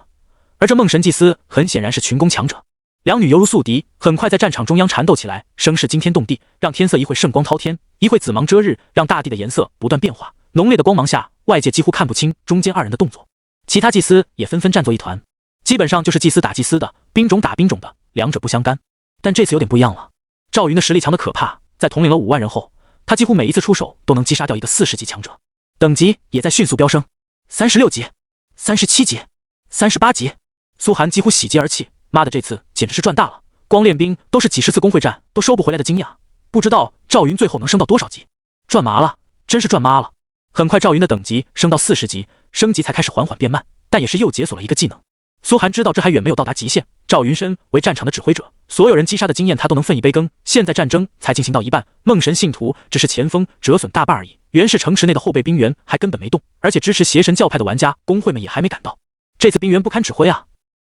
而这梦神祭司很显然是群攻强者。两女犹如宿敌，很快在战场中央缠斗起来，声势惊天动地，让天色一会圣光滔天，一会紫芒遮日，让大地的颜色不断变化。浓烈的光芒下，外界几乎看不清中间二人的动作。其他祭司也纷纷站作一团，基本上就是祭司打祭司的，兵种打兵种的，两者不相干。但这次有点不一样了，赵云的实力强得可怕，在统领了5万人后，他几乎每一次出手都能击杀掉一个40级强者。等级也在迅速飙升，36级、37级、38级。苏寒几乎喜极而泣，妈的，这次简直是赚大了！光练兵都是几十次工会战都收不回来的经验啊！不知道赵云最后能升到多少级？赚麻了，真是赚妈了！很快，赵云的等级升到40级，升级才开始缓缓变慢，但也是又解锁了一个技能。苏寒知道这还远没有到达极限。赵云身为战场的指挥者，所有人击杀的经验他都能分一杯羹。现在战争才进行到一半，梦神信徒只是前锋折损大半而已，袁氏城池内的后备兵员还根本没动，而且支持邪神教派的玩家工会们也还没赶到。这次兵员不堪指挥啊！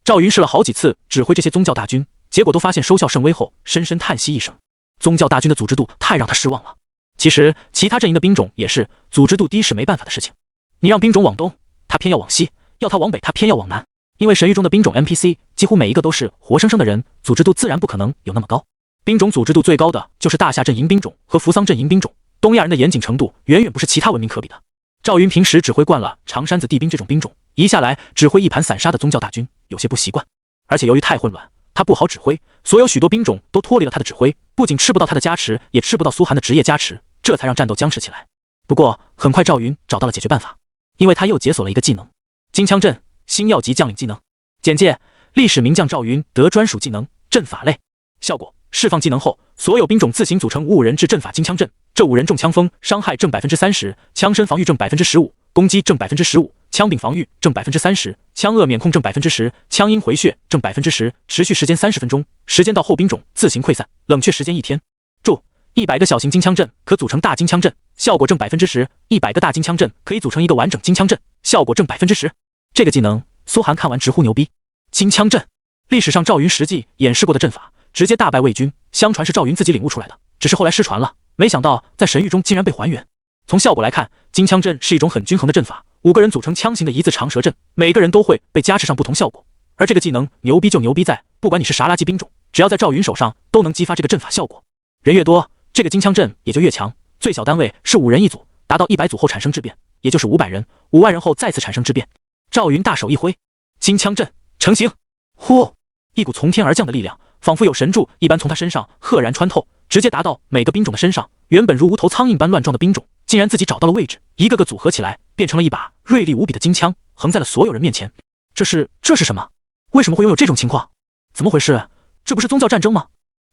赵云试了好几次指挥这些宗教大军，结果都发现收效甚微后，深深叹息一声。宗教大军的组织度太让他失望了。其实其他阵营的兵种也是，组织度低是没办法的事情。你让兵种往东，他偏要往西；要他往北，他偏要往南。因为神域中的兵种 NPC 几乎每一个都是活生生的人，组织度自然不可能有那么高。兵种组织度最高的就是大夏阵营兵种和扶桑阵营兵种，东亚人的严谨程度远远不是其他文明可比的。赵云平时指挥惯了长山子地兵这种兵种，一下来指挥一盘散沙的宗教大军，有些不习惯。而且由于太混乱，他不好指挥，所有许多兵种都脱离了他的指挥，不仅吃不到他的加持，也吃不到苏寒的职业加持，这才让战斗僵持起来。不过很快赵云找到了解决办法，因为他又解锁了一个技能——金枪阵，星耀级将领技能。简介：历史名将赵云得专属技能阵法类。效果：释放技能后，所有兵种自行组成55人制阵法金枪阵，这5人中枪锋伤害正 30%， 枪身防御正 15%， 攻击正 15%， 枪柄防御正 30%， 枪扼免控正 10%， 枪音回血正 10%， 持续时间30分钟，时间到后兵种自行溃散，冷却时间1天。注：100个小型金枪阵可组成大金枪阵，效果正 10%；100个大金枪阵可以组成一个完整金枪阵，效果正 10%。这个技能苏寒看完直呼牛逼。金枪阵，历史上赵云实际演示过的阵法，直接大败魏军，相传是赵云自己领悟出来的，只是后来失传了，没想到在神域中竟然被还原。从效果来看，金枪阵是一种很均衡的阵法，5个人组成枪形的一字长蛇阵，每个人都会被加持上不同效果。而这个技能牛逼就牛逼在，不管你是啥垃圾兵种，只要在赵云手上都能激发这个阵法效果。人越多，这个金枪阵也就越强，最小单位是5人一组，达到100组后产生质变，也就是500人，5万人后再次产生质变。赵云大手一挥，金枪阵成型。呼，一股从天而降的力量，仿佛有神柱一般从他身上赫然穿透，直接达到每个兵种的身上。原本如无头苍蝇般乱撞的兵种，竟然自己找到了位置，一个个组合起来，变成了一把锐利无比的金枪，横在了所有人面前。这是什么？为什么会拥有这种情况？怎么回事？这不是宗教战争吗？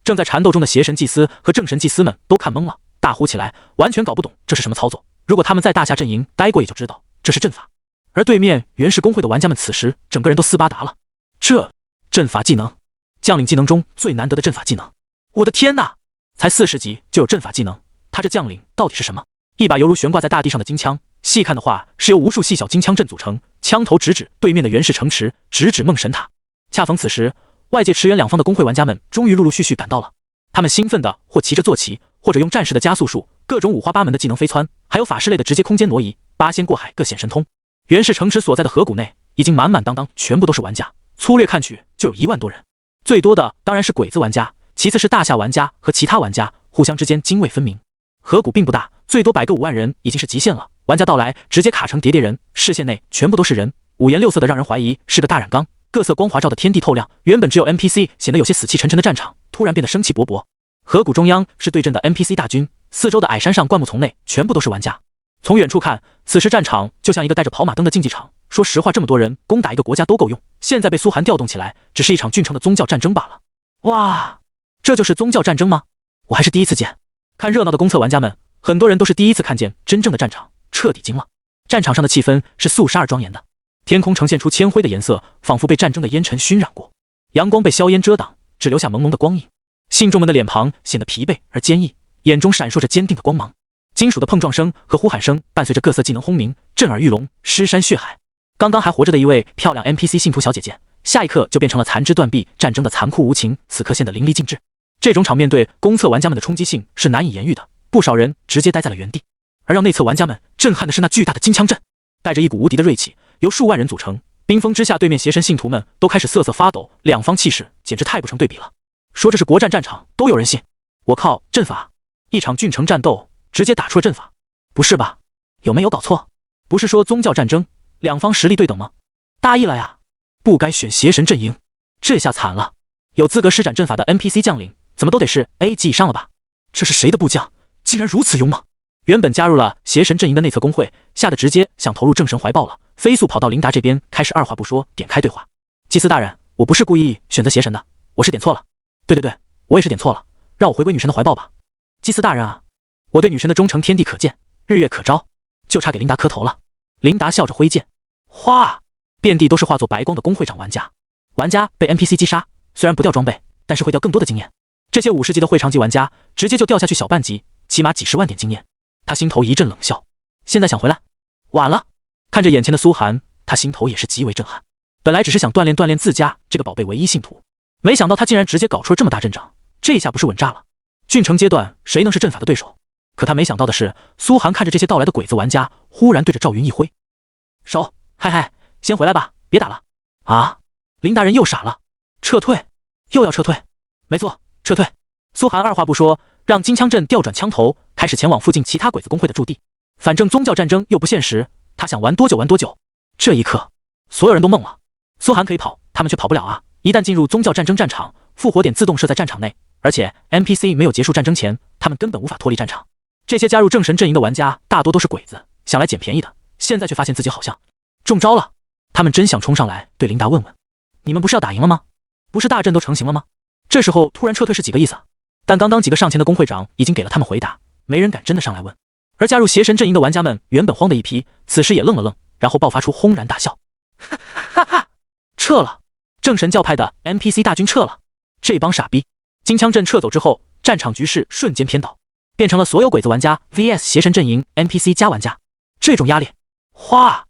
正在缠斗中的邪神祭司和正神祭司们都看懵了，大呼起来，完全搞不懂这是什么操作。如果他们在大夏阵营待过，也就知道这是阵法。而对面袁氏工会的玩家们此时整个人都斯巴达了。这阵法技能，将领技能中最难得的阵法技能。我的天哪，才40级就有阵法技能，他这将领到底是什么？一把犹如悬挂在大地上的金枪，细看的话是由无数细小金枪阵组成，枪头直指对面的袁氏城池，直指梦神塔。恰逢此时，外界驰援两方的工会玩家们终于陆陆续续赶到了，他们兴奋的或骑着坐骑，或者用战士的加速术，各种五花八门的技能飞窜，还有法师类的直接空间挪移，八仙过海各显神通。袁氏城池所在的河谷内已经满满当当，全部都是玩家，粗略看去就有1万多人。最多的当然是鬼子玩家，其次是大夏玩家和其他玩家，互相之间泾渭分明。河谷并不大，最多摆个5万人已经是极限了。玩家到来，直接卡成叠叠人，视线内全部都是人，五颜六色的让人怀疑是个大染缸，各色光华照的天地透亮。原本只有 NPC 显得有些死气沉沉的战场，突然变得生气勃勃。河谷中央是对阵的 NPC 大军，四周的矮山上灌木丛内全部都是玩家。从远处看，此时战场就像一个带着跑马灯的竞技场。说实话，这么多人攻打一个国家都够用，现在被苏寒调动起来，只是一场俊成的宗教战争罢了。哇，这就是宗教战争吗？我还是第一次见。看热闹的公测玩家们，很多人都是第一次看见真正的战场，彻底惊了。战场上的气氛是肃杀而庄严的，天空呈现出铅灰的颜色，仿佛被战争的烟尘熏染过。阳光被硝烟遮挡，只留下朦胧的光影。信众们的脸庞显得疲惫而坚毅，眼中闪烁着坚定的光芒。金属的碰撞声和呼喊声伴随着各色技能轰鸣，震耳欲聋，尸山血海。刚刚还活着的一位漂亮 NPC 信徒小姐姐，下一刻就变成了残肢断臂，战争的残酷无情此刻显得淋漓尽致。这种场面对公测玩家们的冲击性是难以言喻的，不少人直接待在了原地。而让内测玩家们震撼的是那巨大的金枪阵，带着一股无敌的锐气，由数万人组成。冰封之下，对面邪神信徒们都开始瑟瑟发抖，两方气势简直太不成对比了。说这是国战战场都有人信？我靠，阵法！一场郡城战斗直接打出了阵法？不是吧？有没有搞错？不是说宗教战争两方实力对等吗？大意了呀！不该选邪神阵营，这下惨了。有资格施展阵法的 NPC 将领怎么都得是 A 级以上了吧？这是谁的部将？竟然如此勇猛！原本加入了邪神阵营的内测工会，吓得直接想投入正神怀抱了，飞速跑到琳达这边，开始二话不说点开对话。祭司大人，我不是故意选择邪神的，我是点错了。对，我也是点错了，让我回归女神的怀抱吧。祭司大人啊，我对女神的忠诚天地可见，日月可昭，就差给琳达磕头了。琳达笑着挥剑，哗，遍地都是化作白光的工会长玩家。玩家被 NPC 击杀，虽然不掉装备，但是会掉更多的经验。这些50级的会长级玩家直接就掉下去小半级，起码几10万点经验。他心头一阵冷笑，现在想回来，晚了。看着眼前的苏寒，他心头也是极为震撼。本来只是想锻炼锻炼自家这个宝贝唯一信徒，没想到他竟然直接搞出了这么大阵仗，这下不是稳炸了。郡城阶段谁能是阵法的对手？可他没想到的是，苏寒看着这些到来的鬼子玩家，忽然对着赵云一挥手，嗨，先回来吧，别打了。啊！林大人又傻了，撤退，又要撤退。没错，撤退。苏寒二话不说，让金枪阵调转枪头，开始前往附近其他鬼子工会的驻地。反正宗教战争又不现实，他想玩多久玩多久。这一刻，所有人都懵了。苏寒可以跑，他们却跑不了啊！一旦进入宗教战争战场，复活点自动设在战场内，而且 NPC 没有结束战争前，他们根本无法脱离战场。这些加入正神阵营的玩家大多都是鬼子，想来捡便宜的，现在却发现自己好像中招了。他们真想冲上来对琳达问问，你们不是要打赢了吗？不是大阵都成型了吗？这时候突然撤退是几个意思啊？但刚刚几个上前的工会长已经给了他们回答，没人敢真的上来问。而加入邪神阵营的玩家们原本慌的一批，此时也愣了愣，然后爆发出轰然大笑，哈哈，撤了！正神教派的 NPC 大军撤了，这帮傻逼！金枪阵撤走之后，战场局势瞬间偏倒，变成了所有鬼子玩家 vs 邪神阵营 NPC 加玩家。这种压力，哗，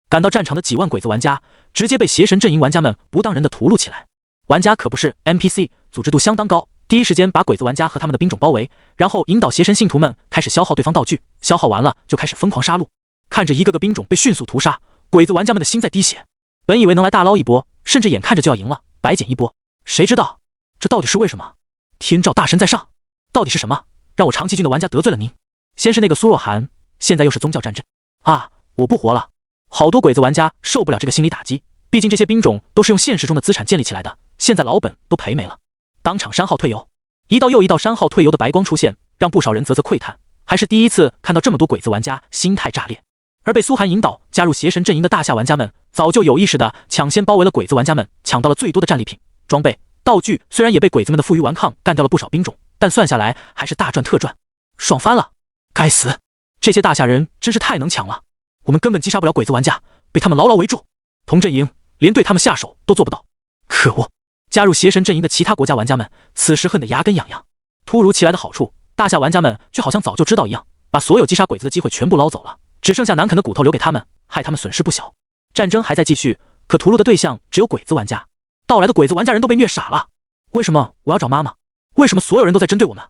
赶到战场的几万鬼子玩家，直接被邪神阵营玩家们不当人的屠戮起来。玩家可不是 NPC， 组织度相当高，第一时间把鬼子玩家和他们的兵种包围，然后引导邪神信徒们开始消耗对方道具，消耗完了就开始疯狂杀戮。看着一个个兵种被迅速屠杀，鬼子玩家们的心在滴血。本以为能来大捞一波，甚至眼看着就要赢了，白捡一波，谁知道这到底是为什么？天照大神在上，到底是什么让我长崎郡的玩家得罪了您？先是那个苏若涵，现在又是宗教战争啊！我不活了！好多鬼子玩家受不了这个心理打击，毕竟这些兵种都是用现实中的资产建立起来的，现在老本都赔没了，当场删号退游。一道又一道删号退游的白光出现，让不少人啧啧喟叹，还是第一次看到这么多鬼子玩家心态炸裂。而被苏寒引导加入邪神阵营的大夏玩家们，早就有意识的抢先包围了鬼子玩家们，抢到了最多的战利品、装备、道具。虽然也被鬼子们的负隅顽抗干掉了不少兵种，但算下来还是大赚特赚，爽翻了！该死，这些大夏人真是太能抢了，我们根本击杀不了鬼子玩家，被他们牢牢围住，同阵营连对他们下手都做不到。可恶！加入邪神阵营的其他国家玩家们此时恨得牙根痒痒。突如其来的好处，大夏玩家们却好像早就知道一样，把所有击杀鬼子的机会全部捞走了，只剩下难啃的骨头留给他们，害他们损失不小。战争还在继续，可屠戮的对象只有鬼子玩家。到来的鬼子玩家人都被虐傻了。为什么我要找妈妈？为什么所有人都在针对我们？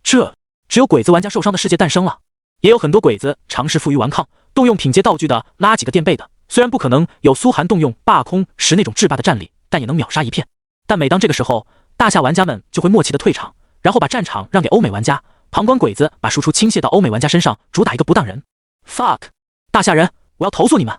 只有鬼子玩家受伤的世界诞生了。也有很多鬼子尝试负隅顽抗，动用品阶道具的，拉几个垫背的，虽然不可能有苏寒动用霸空时那种制霸的战力，但也能秒杀一片。但每当这个时候，大夏玩家们就会默契的退场，然后把战场让给欧美玩家，旁观鬼子把输出倾泻到欧美玩家身上，主打一个不当人。fuck， 大夏人，我要投诉你们！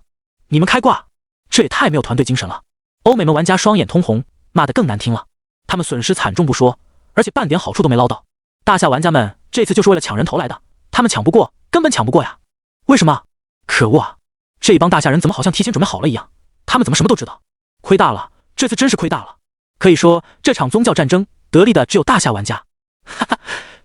你们开挂，这也太没有团队精神了。欧美们玩家双眼通红，骂得更难听了。他们损失惨重不说，而且半点好处都没捞到。大夏玩家们这次就是为了抢人头来的，他们抢不过，根本抢不过呀！为什么？可恶啊！这帮大夏人怎么好像提前准备好了一样？他们怎么什么都知道？亏大了，这次真是亏大了。可以说这场宗教战争得利的只有大夏玩家。哈哈，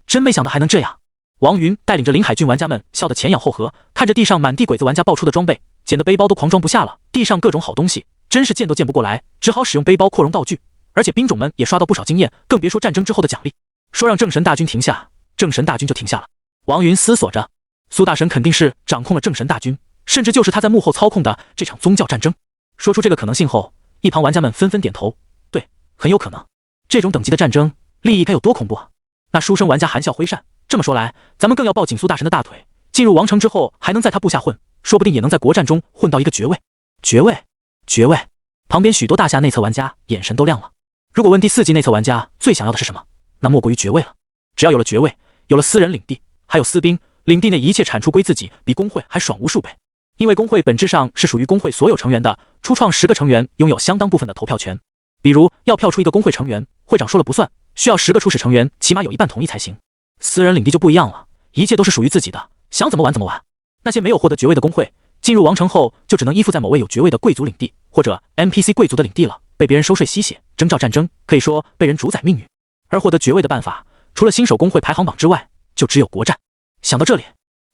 真没想到还能这样。王云带领着临海郡玩家们笑得前仰后合，看着地上满地鬼子玩家爆出的装备，捡的背包都狂装不下了，地上各种好东西，真是见都见不过来，只好使用背包扩容道具。而且兵种们也刷到不少经验，更别说战争之后的奖励。说让正神大军停下，正神大军就停下了。王云思索着，苏大神肯定是掌控了正神大军，甚至就是他在幕后操控的这场宗教战争。说出这个可能性后，一旁玩家们纷纷点头，对，很有可能。这种等级的战争，利益该有多恐怖啊！那书生玩家含笑挥扇，这么说来，咱们更要抱紧苏大神的大腿，进入王城之后还能在他部下混，说不定也能在国战中混到一个爵位。爵位！旁边许多大夏内测玩家眼神都亮了。如果问第4级内测玩家最想要的是什么，那莫过于爵位了。只要有了爵位，有了私人领地，还有私兵，领地内一切产出归自己，比工会还爽无数倍。因为工会本质上是属于工会所有成员的，初创10个成员拥有相当部分的投票权。比如要票出一个工会成员，会长说了不算，需要10个初始成员起码有一半同意才行。私人领地就不一样了，一切都是属于自己的，想怎么玩怎么玩。那些没有获得爵位的公会，进入王城后就只能依附在某位有爵位的贵族领地或者 NPC 贵族的领地了，被别人收税吸血，征召战争，可以说被人主宰命运。而获得爵位的办法，除了新手公会排行榜之外，就只有国战。想到这里，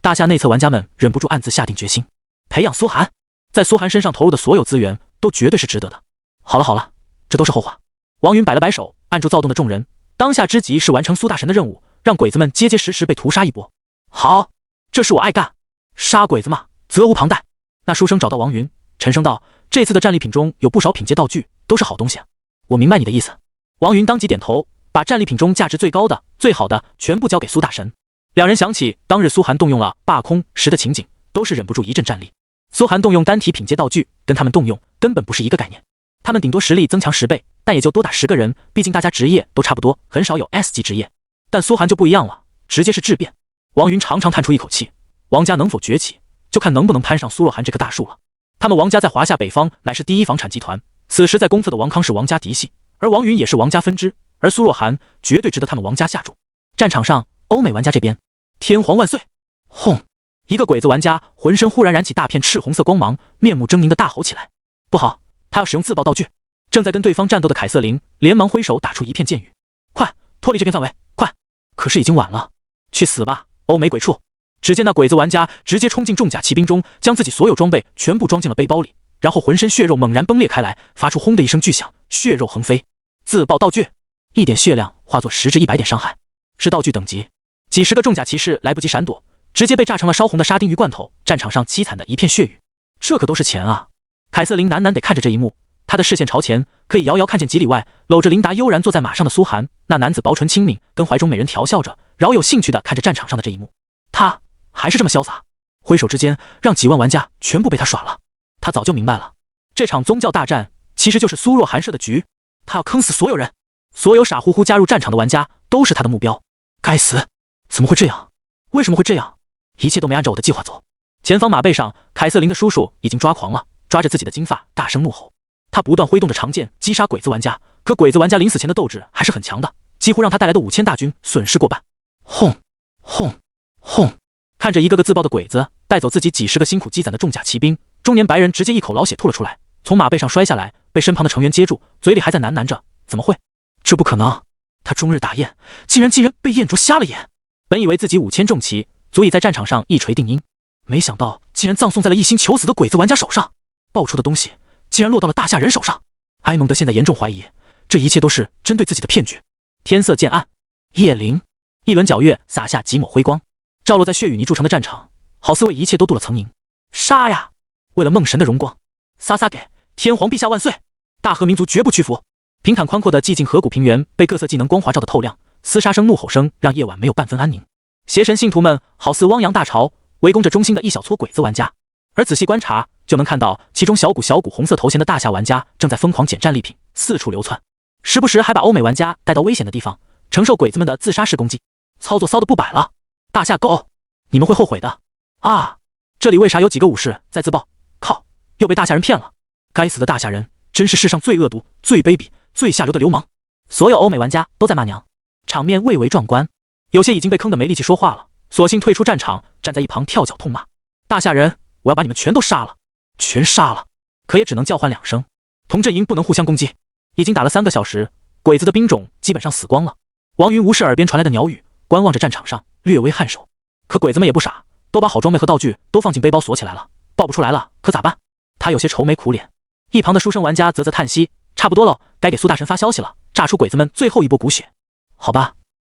大夏内侧玩家们忍不住暗自下定决心，培养苏寒。在苏寒身上投入的所有资源都绝对是值得的。好了好了，这都是后话。王云摆了摆手，按住躁动的众人，当下之急是完成苏大神的任务，让鬼子们结结实实被屠杀一波。好，这是我爱干，杀鬼子嘛，责无旁贷。那书生找到王云，沉声道：“这次的战利品中有不少品阶道具，都是好东西。我明白你的意思。”王云当即点头，把战利品中价值最高的、最好的全部交给苏大神。两人想起当日苏寒动用了霸空石的情景，都是忍不住一阵战栗。苏寒动用单体品阶道具，跟他们动用根本不是一个概念。他们顶多实力增强10倍，但也就多打10个人，毕竟大家职业都差不多，很少有 S 级职业。但苏寒就不一样了，直接是质变。王云长长叹出一口气，王家能否崛起，就看能不能攀上苏若寒这棵大树了。他们王家在华夏北方乃是第一房产集团，此时在公测的王康是王家嫡系，而王云也是王家分支，而苏若寒绝对值得他们王家下注。战场上，欧美玩家这边，天皇万岁！轰！一个鬼子玩家浑身忽然燃起大片赤红色光芒，面目狰狞的大吼起来。不好，他要使用自爆道具。正在跟对方战斗的凯瑟琳连忙挥手打出一片剑雨，快脱离这片范围，快！可是已经晚了，去死吧，欧美鬼畜！只见那鬼子玩家直接冲进重甲骑兵中，将自己所有装备全部装进了背包里，然后浑身血肉猛然崩裂开来，发出轰的一声巨响，血肉横飞。自爆道具，一点血量化作10至100点伤害，是道具等级。几十个重甲骑士来不及闪躲，直接被炸成了烧红的沙丁鱼罐头，战场上凄惨的一片血雨。这可都是钱啊！凯瑟琳喃喃得看着这一幕，她的视线朝前，可以遥遥看见几里外搂着琳达悠然坐在马上的苏寒。那男子薄唇轻抿，跟怀中美人调笑着，饶有兴趣地看着战场上的这一幕。他还是这么潇洒，挥手之间让几万玩家全部被他耍了。他早就明白了，这场宗教大战其实就是苏若寒设的局，他要坑死所有人，所有傻乎乎加入战场的玩家都是他的目标。该死！怎么会这样？为什么会这样？一切都没按照我的计划走。前方马背上，凯瑟琳的叔叔已经抓狂了，抓着自己的金发大声怒吼。他不断挥动着长剑击杀鬼子玩家，可鬼子玩家临死前的斗志还是很强的，几乎让他带来的5000大军损失过半。轰轰轰！看着一个个自爆的鬼子带走自己几十个辛苦积攒的重甲骑兵，中年白人直接一口老血吐了出来，从马背上摔下来，被身旁的成员接住，嘴里还在喃喃着：“怎么会？这不可能！他终日打雁，竟然被雁啄瞎了眼。本以为自己5000重骑足以在战场上一锤定音，没想到竟然葬送在了一心求死的鬼子玩家手上，爆出的东西竟然落到了大夏人手上。埃蒙德现在严重怀疑，这一切都是针对自己的骗局。”天色渐暗，夜临，一轮皎月洒下几抹辉光，照落在血雨泥铸成的战场，好似为一切都镀了层银。杀呀！为了梦神的荣光，撒撒给天皇陛下万岁！大和民族绝不屈服！平坦宽阔的寂静河谷平原被各色技能光华照得透亮，厮杀声怒吼声让夜晚没有半分安宁。邪神信徒们好似汪洋大潮，围攻着中心的一小撮鬼子玩家，而仔细观察就能看到其中小股红色头衔的大夏玩家正在疯狂捡战利品，四处流窜，时不时还把欧美玩家带到危险的地方，承受鬼子们的自杀式攻击，操作骚得不摆了。大夏狗，你们会后悔的啊！这里为啥有几个武士在自爆？靠，又被大夏人骗了！该死的大夏人，真是世上最恶毒、最卑鄙、最下流的流氓！所有欧美玩家都在骂娘，场面蔚为壮观。有些已经被坑得没力气说话了，索性退出战场，站在一旁跳脚痛骂：“大夏人，我要把你们全都杀了，全杀了！”可也只能叫唤2声，同阵营不能互相攻击。已经打了3个小时，鬼子的兵种基本上死光了。王云无视耳边传来的鸟语，观望着战场上，略微颔首。可鬼子们也不傻，都把好装备和道具都放进背包锁起来了，爆不出来了，可咋办？他有些愁眉苦脸。一旁的书生玩家啧啧叹息：“差不多了，该给苏大神发消息了，炸出鬼子们最后一波骨血。”好吧。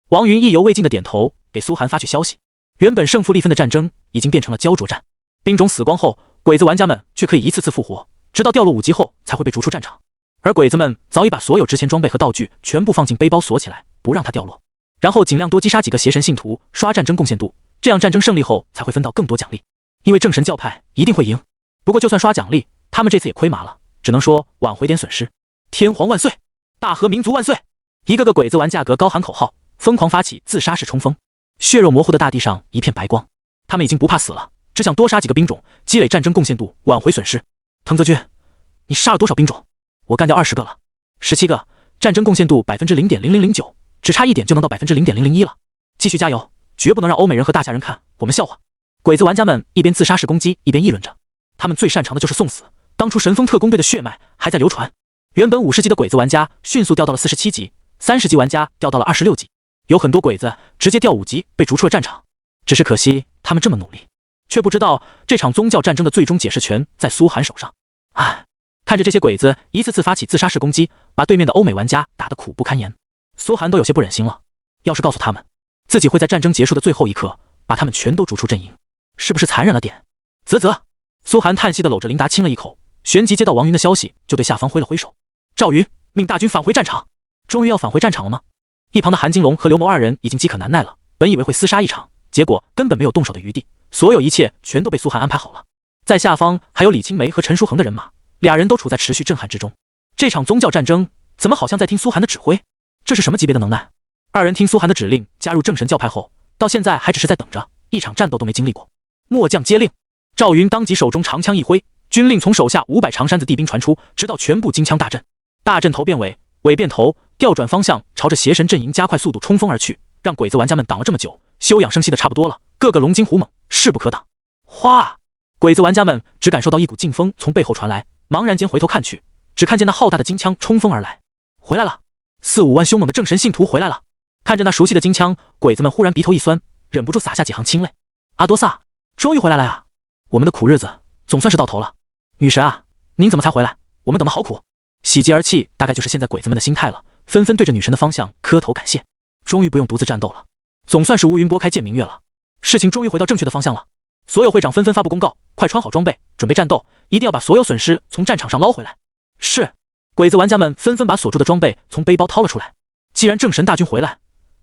王云意犹未尽的点头，给苏寒发去消息。原本胜负力分的战争已经变成了焦灼战，兵种死光后，鬼子玩家们却可以一次次复活，直到掉落5级后才会被逐出战场。而鬼子们早已把所有值钱装备和道具全部放进背包锁起来，不让它掉落，然后尽量多击杀几个邪神信徒，刷战争贡献度，这样战争胜利后才会分到更多奖励。因为正神教派一定会赢，不过就算刷奖励，他们这次也亏麻了，只能说挽回点损失。天皇万岁！大和民族万岁！一个个鬼子玩家格高喊口号，疯狂发起自杀式冲锋。血肉模糊的大地上一片白光，他们已经不怕死了，只想多杀几个兵种，积累战争贡献度，挽回损失。藤泽君，你杀了多少兵种？我干掉20个了，17个，战争贡献度0.0009%，只差1点就能到0.001%了。继续加油，绝不能让欧美人和大夏人看我们笑话。鬼子玩家们一边自杀式攻击，一边议论着，他们最擅长的就是送死。当初神风特工队的血脉还在流传，原本50级的鬼子玩家迅速掉到了47级，30级玩家掉到了26级，有很多鬼子直接掉5级被逐出了战场。只是可惜他们这么努力，却不知道这场宗教战争的最终解释权在苏寒手上。唉，看着这些鬼子一次次发起自杀式攻击，把对面的欧美玩家打得苦不堪言，苏寒都有些不忍心了。要是告诉他们自己会在战争结束的最后一刻把他们全都逐出阵营，是不是残忍了点？啧，苏寒叹息地搂着琳达亲了一口，旋即接到王云的消息，就对下方挥了挥手：赵云，命大军返回战场。终于要返回战场了吗？一旁的韩金龙和刘谋二人已经饥渴难耐了，本以为会厮杀一场，结果根本没有动手的余地，所有一切全都被苏寒安排好了。在下方还有李青梅和陈书恒的人马，俩人都处在持续震撼之中。这场宗教战争怎么好像在听苏寒的指挥？这是什么级别的能耐？二人听苏寒的指令加入正神教派后，到现在还只是在等着，一场战斗都没经历过。末将接令。赵云当即手中长枪一挥，军令从手下500长山子地兵传出，直到全部金枪大阵。大阵头变尾，尾变头，调转方向，朝着邪神阵营加快速度冲锋而去，让鬼子玩家们挡了这么久，休养生息的差不多了，个个龙精虎猛，势不可挡。哗！鬼子玩家们只感受到一股劲风从背后传来，茫然间回头看去，只看见那浩大的金枪冲锋而来。回来了，4、5万凶猛的正神信徒回来了。看着那熟悉的金枪，鬼子们忽然鼻头一酸，忍不住洒下几行清泪。阿多萨，终于回来了呀！我们的苦日子总算是到头了。女神啊，您怎么才回来？我们等得好苦。喜极而泣，大概就是现在鬼子们的心态了，纷纷对着女神的方向磕头感谢。终于不用独自战斗了，总算是乌云拨开见明月了，事情终于回到正确的方向了。所有会长纷纷发布公告，快穿好装备，准备战斗，一定要把所有损失从战场上捞回来。是。鬼子玩家们纷纷把锁住的装备从背包掏了出来。既然正神大军回来，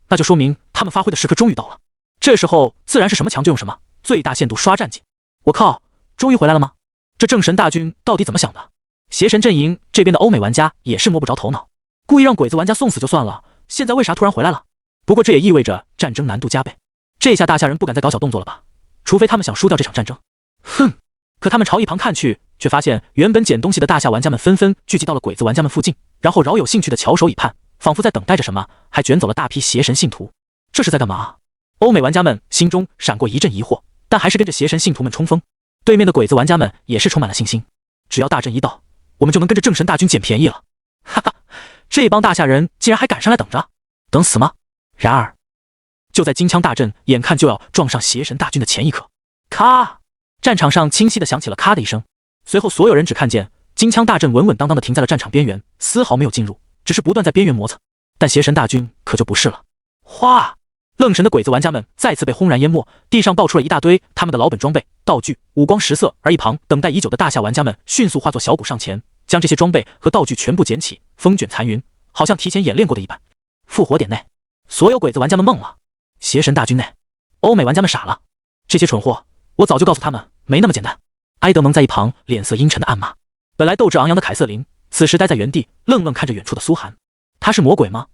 那就说明他们发挥的时刻终于到了。这时候自然是什么强就用什么，最大限度刷战绩。我靠，终于回来了吗？这正神大军到底怎么想的？邪神阵营这边的欧美玩家也是摸不着头脑，故意让鬼子玩家送死就算了，现在为啥突然回来了？不过这也意味着战争难度加倍，这下大夏人不敢再搞小动作了吧？除非他们想输掉这场战争。哼！可他们朝一旁看去，却发现原本捡东西的大夏玩家们纷纷聚集到了鬼子玩家们附近，然后饶有兴趣的翘首以盼，仿佛在等待着什么，还卷走了大批邪神信徒。这是在干嘛？欧美玩家们心中闪过一阵疑惑，但还是跟着邪神信徒们冲锋。对面的鬼子玩家们也是充满了信心，只要大阵一到，我们就能跟着正神大军捡便宜了。哈哈，这帮大夏人竟然还敢上来等着，等死吗？然而，就在金枪大阵眼看就要撞上邪神大军的前一刻，咔！战场上清晰地响起了咔的一声，随后所有人只看见金枪大阵稳稳当当地停在了战场边缘，丝毫没有进入，只是不断在边缘摩擦。但邪神大军可就不是了。哗！愣神的鬼子玩家们再次被轰然淹没，地上爆出了一大堆他们的老本装备、道具，五光十色。而一旁等待已久的大夏玩家们迅速化作小股上前，将这些装备和道具全部捡起，风卷残云，好像提前演练过的一般。复活点内，所有鬼子玩家们懵了。邪神大军内，欧美玩家们傻了。这些蠢货，我早就告诉他们，没那么简单。埃德蒙在一旁脸色阴沉的暗骂。本来斗志昂扬的凯瑟琳，此时待在原地，愣愣看着远处的苏寒。他是魔鬼吗？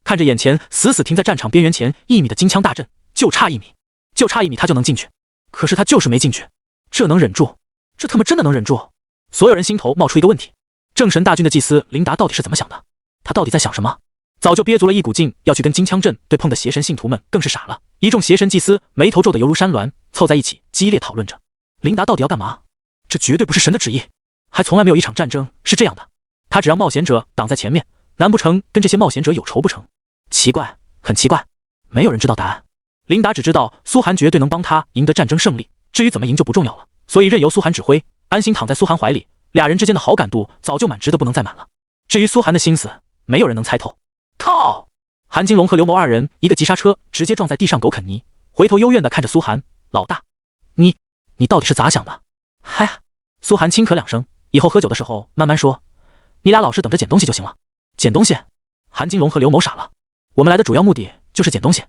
看着眼前死死停在战场边缘前1米的金枪大阵，就差1米，就差1米他就能进去，可是他就是没进去。这能忍住？这他妈真的能忍住？所有人心头冒出一个问题：正神大军的祭司琳达到底是怎么想的？他到底在想什么？早就憋足了一股劲要去跟金枪阵对碰的邪神信徒们更是傻了，一众邪神祭司眉头皱得犹如山峦，凑在一起激烈讨论着琳达到底要干嘛。这绝对不是神的旨意，还从来没有一场战争是这样的。他只让冒险者挡在前面，难不成跟这些冒险者有仇不成？奇怪，很奇怪，没有人知道答案。琳达只知道苏寒绝对能帮他赢得战争胜利，至于怎么赢就不重要了，所以任由苏寒指挥，安心躺在苏寒怀里。俩人之间的好感度早就满值得不能再满了。至于苏寒的心思，没有人能猜透。靠！韩金龙和刘谋二人一个急刹车直接撞在地上狗啃泥，回头幽怨地看着苏寒：“老大，你到底是咋想的？”嗨呀！苏寒轻咳2声，以后喝酒的时候慢慢说。你俩老实等着捡东西就行了。捡东西？韩金龙和刘谋傻了。我们来的主要目的就是捡东西。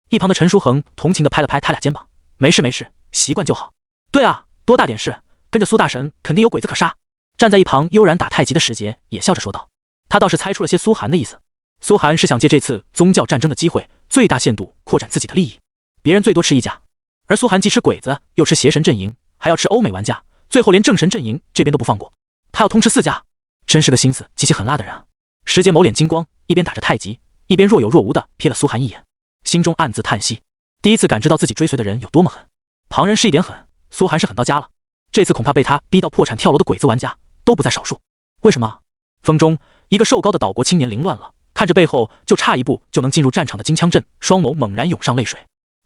一旁的陈书恒同情地拍了拍他俩肩膀：“没事没事，习惯就好。”对啊，多大点事，跟着苏大神肯定有鬼子可杀。站在一旁悠然打太极的石杰也笑着说道。他倒是猜出了些苏寒的意思。苏寒是想借这次宗教战争的机会，最大限度扩展自己的利益。别人最多吃一家，而苏寒既吃鬼子，又吃邪神阵营，还要吃欧美玩家，最后连正神阵营这边都不放过。他要通吃4家，真是个心思极其狠辣的人啊！石杰眸脸金光，一边打着太极，一边若有若无地瞥了苏寒一眼，心中暗自叹息。第一次感知到自己追随的人有多么狠。旁人是一点狠，苏寒是狠到家了。这次恐怕被他逼到破产跳楼的鬼子玩家都不在少数。为什么？风中，一个瘦高的岛国青年凌乱了，看着背后就差一步就能进入战场的金枪阵，双眸猛然涌上泪水。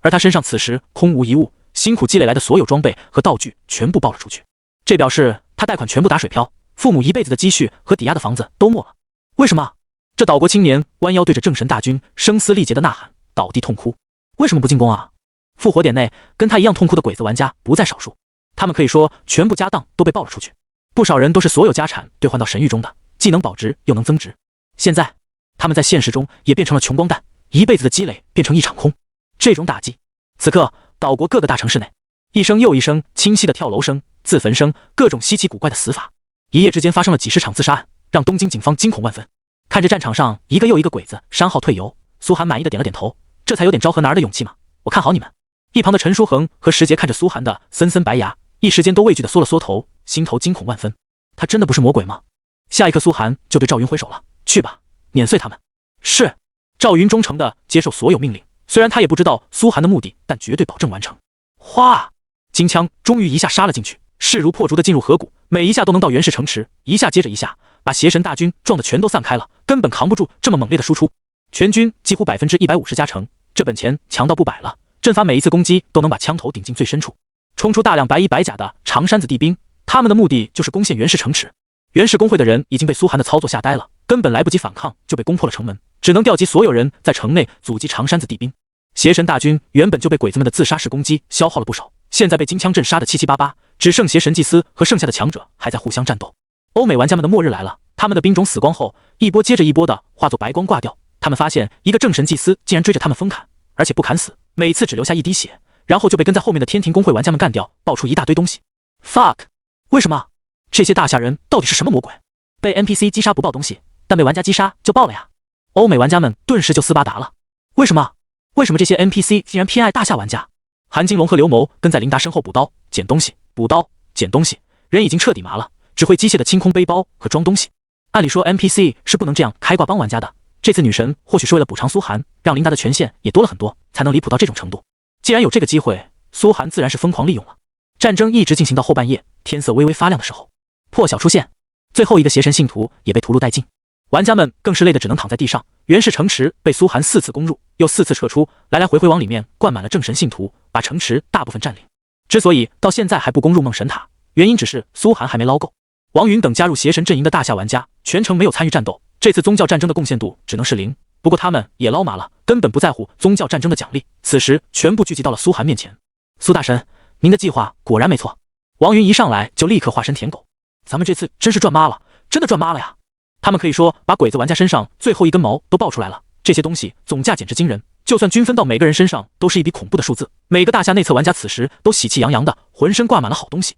而他身上此时空无一物，辛苦积累来的所有装备和道具全部爆了出去。这表示他贷款全部打水漂，父母一辈子的积蓄和抵押的房子都没了。为什么？这岛国青年弯腰对着正神大军声嘶力竭的呐喊，倒地痛哭。为什么不进攻啊？复活点内跟他一样痛哭的鬼子玩家不在少数，他们可以说全部家当都被爆了出去，不少人都是所有家产兑换到神域中的，既能保值又能增值。现在他们在现实中也变成了穷光蛋，一辈子的积累变成一场空。这种打击，此刻岛国各个大城市内，一声又一声清晰的跳楼声、自焚声，各种稀奇古怪的死法，一夜之间发生了几十场自杀案，让东京警方惊恐万分。看着战场上一个又一个鬼子伤耗退游，苏寒满意的点了点头，这才有点昭和男儿的勇气嘛，我看好你们。一旁的陈书恒和石杰看着苏寒的森森白牙，一时间都畏惧的缩了缩头，心头惊恐万分。他真的不是魔鬼吗？下一刻苏寒就对赵云挥手了，去吧，碾碎他们。是。赵云忠诚的接受所有命令，虽然他也不知道苏寒的目的，但绝对保证完成。哗，金枪终于一下杀了进去，势如破竹的进入河谷，每一下都能到袁氏城池，一下接着一下，把邪神大军撞得全都散开了，根本扛不住这么猛烈的输出。全军几乎150%加成，这本钱强到不摆了。阵法每一次攻击都能把枪头顶进最深处，冲出大量白衣白甲的长山子地兵，他们的目的就是攻陷袁氏城池。袁氏工会的人已经被苏寒的操作吓呆了，根本来不及反抗就被攻破了城门，只能调集所有人在城内阻击长山子地兵。邪神大军原本就被鬼子们的自杀式攻击消耗了不少，现在被金枪阵杀得七七八八，只剩邪神祭司和剩下的强者还在互相战斗。欧美玩家们的末日来了，他们的兵种死光后，一波接着一波的化作白光挂掉，他们发现一个正神祭司竟然追着他们疯砍，而且不砍死，每次只留下一滴血，然后就被跟在后面的天庭工会玩家们干掉，爆出一大堆东西。fuck， 为什么？这些大夏人到底是什么魔鬼？被 NPC 击杀不爆东西，但被玩家击杀就爆了呀！欧美玩家们顿时就斯巴达了。为什么？为什么这些 NPC 竟然偏爱大夏玩家？韩金龙和刘谋跟在琳达身后补刀、捡东西、补刀、捡东西，人已经彻底麻了，只会机械的清空背包和装东西。按理说 NPC 是不能这样开挂帮玩家的，这次女神或许是为了补偿苏寒，让琳达的权限也多了很多，才能离谱到这种程度。既然有这个机会，苏寒自然是疯狂利用了。战争一直进行到后半夜，天色微微发亮的时候，破晓出现，最后一个邪神信徒也被屠戮殆尽，玩家们更是累得只能躺在地上。袁氏城池被苏寒4次攻入，又4次撤出，来来回回往里面灌满了正神信徒，把城池大部分占领。之所以到现在还不攻入梦神塔，原因只是苏寒还没捞够。王云等加入邪神阵营的大夏玩家全程没有参与战斗，这次宗教战争的贡献度只能是0。不过他们也捞麻了，根本不在乎宗教战争的奖励，此时全部聚集到了苏寒面前。苏大神，您的计划果然没错。王云一上来就立刻化身舔狗，咱们这次真是赚妈了，真的赚妈了呀！他们可以说把鬼子玩家身上最后一根毛都爆出来了，这些东西总价简直惊人，就算均分到每个人身上都是一笔恐怖的数字。每个大夏内测玩家此时都喜气洋洋的，浑身挂满了好东西。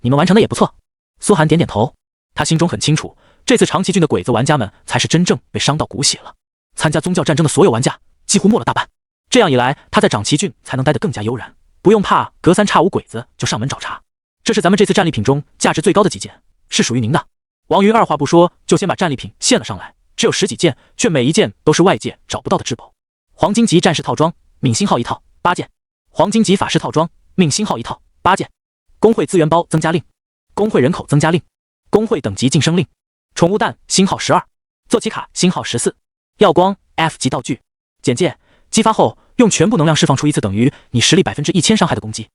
你们完成的也不错。苏寒点点头，他心中很清楚，这次长崎郡的鬼子玩家们才是真正被伤到骨血了。参加宗教战争的所有玩家几乎没了大半，这样一来他在长崎郡才能待得更加悠然，不用怕隔三差五鬼子就上门找茬。这是咱们这次战利品中价值最高的几件，是属于您的。王云二话不说就先把战利品献了上来，只有10几件，却每一件都是外界找不到的至宝。黄金级战士套装，闵星号1套8件；黄金级法师套装，闵星号1套8件；工会资源包增加令，工会人口增加令，工会等级晋升令，宠物蛋星号12，坐骑卡星号14，耀光 F 级道具。简介：激发后用全部能量释放出一次等于你实力1000%伤害的攻击。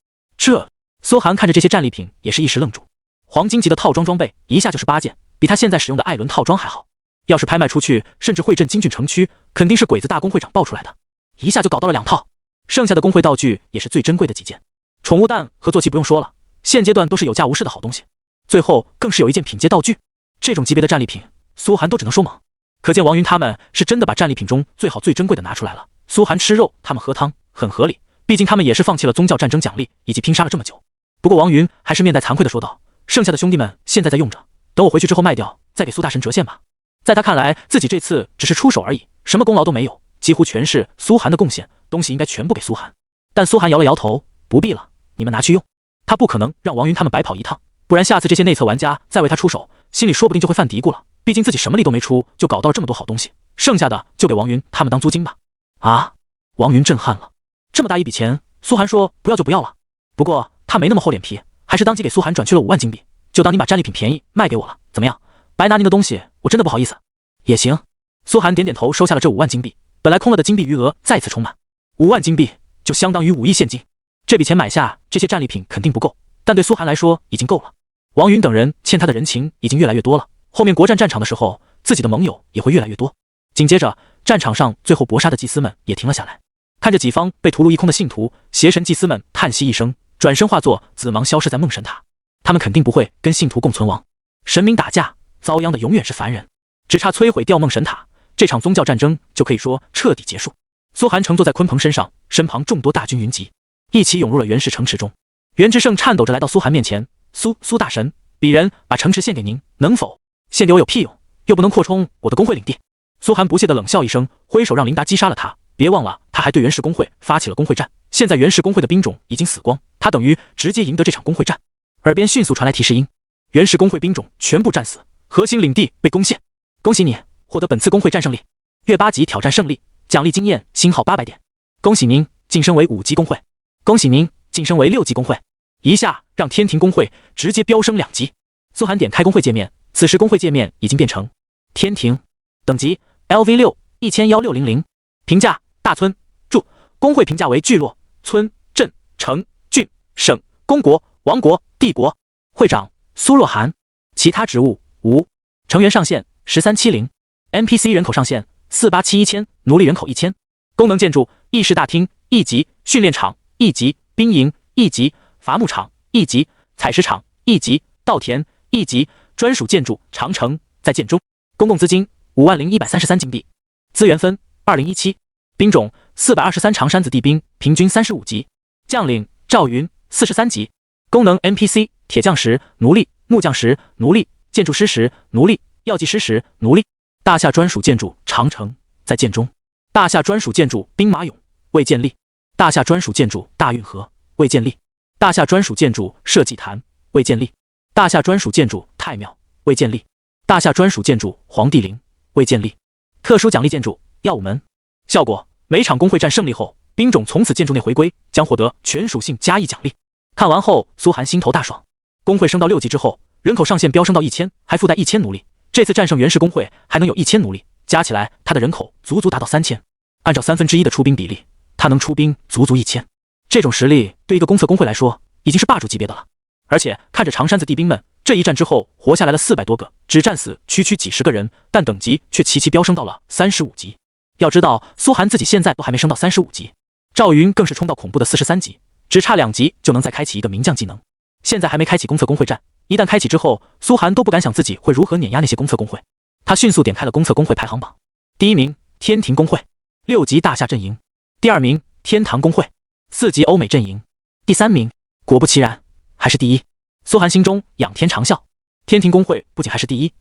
苏寒看着这些战利品也是一时愣住。黄金级的套装装备一下就是8件，比他现在使用的艾伦套装还好。要是拍卖出去，甚至会震金郡城区，肯定是鬼子大公会长爆出来的，一下就搞到了2套。剩下的工会道具也是最珍贵的几件，宠物蛋和坐骑不用说了，现阶段都是有价无市的好东西。最后更是有一件品阶道具，这种级别的战利品，苏寒都只能说猛。可见王云他们是真的把战利品中最好最珍贵的拿出来了。苏寒吃肉，他们喝汤，很合理，毕竟他们也是放弃了宗教战争奖励以及拼杀了这么久。不过王云还是面带惭愧的说道，剩下的兄弟们现在在用着，等我回去之后卖掉，再给苏大神折现吧。在他看来，自己这次只是出手而已，什么功劳都没有，几乎全是苏寒的贡献，东西应该全部给苏寒。但苏寒摇了摇头，不必了，你们拿去用。他不可能让王云他们白跑一趟，不然下次这些内测玩家再为他出手，心里说不定就会犯嘀咕了。毕竟自己什么力都没出，就搞到了这么多好东西，剩下的就给王云他们当租金吧。啊！王云震撼了，这么大一笔钱，苏寒说不要就不要了。不过他没那么厚脸皮，还是当即给苏寒转去了5万金币，就当您把战利品便宜卖给我了，怎么样？白拿您的东西，我真的不好意思。也行。苏寒点点头，收下了这5万金币。本来空了的金币余额再次充满，5万金币就相当于5亿现金。这笔钱买下这些战利品肯定不够，但对苏寒来说已经够了。王云等人欠他的人情已经越来越多了，后面国战战场的时候，自己的盟友也会越来越多。紧接着，战场上最后搏杀的祭司们也停了下来，看着己方被屠戮一空的信徒，邪神祭司们叹息一声，转身化作紫芒消失在梦神塔。他们肯定不会跟信徒共存亡，神明打架遭殃的永远是凡人，只差摧毁掉梦神塔，这场宗教战争就可以说彻底结束。苏寒乘坐在鲲鹏身上，身旁众多大军云集，一起涌入了袁氏城池中。袁之胜颤抖着来到苏寒面前，苏大神，鄙人把城池献给您，能否？献给我有屁用，又不能扩充我的工会领地。苏寒不屑地冷笑一声，挥手让琳达击杀了他。别忘了，他还对袁氏工会发起了工会战，现在袁氏工会的兵种已经死光，他等于直接赢得这场工会战。耳边迅速传来提示音，袁氏工会兵种全部战死，核心领地被攻陷。恭喜你获得本次工会战胜利，月8级挑战胜利，奖励经验星号800点。恭喜您晋升为5级工会，恭喜您晋升为6级工会，一下让天庭工会直接飙升2级。苏寒点开工会界面，此时工会界面已经变成天庭，等级 LV6 111600，评价大村，注工会评价为聚落、村、镇、城、郡、省、公国、王国、帝国。会长苏若涵。其他职务无。成员上限1370， NPC 人口上限4871000，奴隶人口1000。功能建筑议事大厅1级，训练场1级，兵营1级，伐木场1级，采石场1级，稻田1级，专属建筑长城在建中。公共资金50133金币。资源分2017。兵种423长山子弟兵，平均35级。将领赵云43级。功能 NPC 铁匠石奴隶，木匠石奴隶，建筑师石奴隶，药剂师石奴隶。大夏专属建筑长城在建中。大夏专属建筑兵马俑未建立。大夏专属建筑大运河未建立。大夏专属建筑社稷坛未建立。大夏专属建筑太庙未建立。大夏专属建筑皇帝陵未建立。特殊奖励建筑耀武门。效果：每场工会战胜利后，兵种从此建筑内回归，将获得全属性加1奖励。看完后，苏寒心头大爽。工会升到6级之后，人口上限飙升到1000，还附带1000奴隶。这次战胜袁氏工会还能有1000奴隶，加起来他的人口足足达到3000。按照1/3的出兵比例，他能出兵足足1000。这种实力对一个公测工会来说，已经是霸主级别的了。而且看着长山子弟兵们这一战之后活下来了400多个，只战死区几十个人，但等级却齐齐飙升到了35级。要知道，苏寒自己现在都还没升到35级，赵云更是冲到恐怖的43级，只差2级就能再开启一个名将技能。现在还没开启公测工会战，一旦开启之后，苏寒都不敢想自己会如何碾压那些公测工会。他迅速点开了公测工会排行榜，第1名天庭工会，6级大夏阵营；第2名天堂工会，4级欧美阵营；第3名，果不其然，还是第1。苏寒心中仰天长啸，天庭工会不仅还是第1，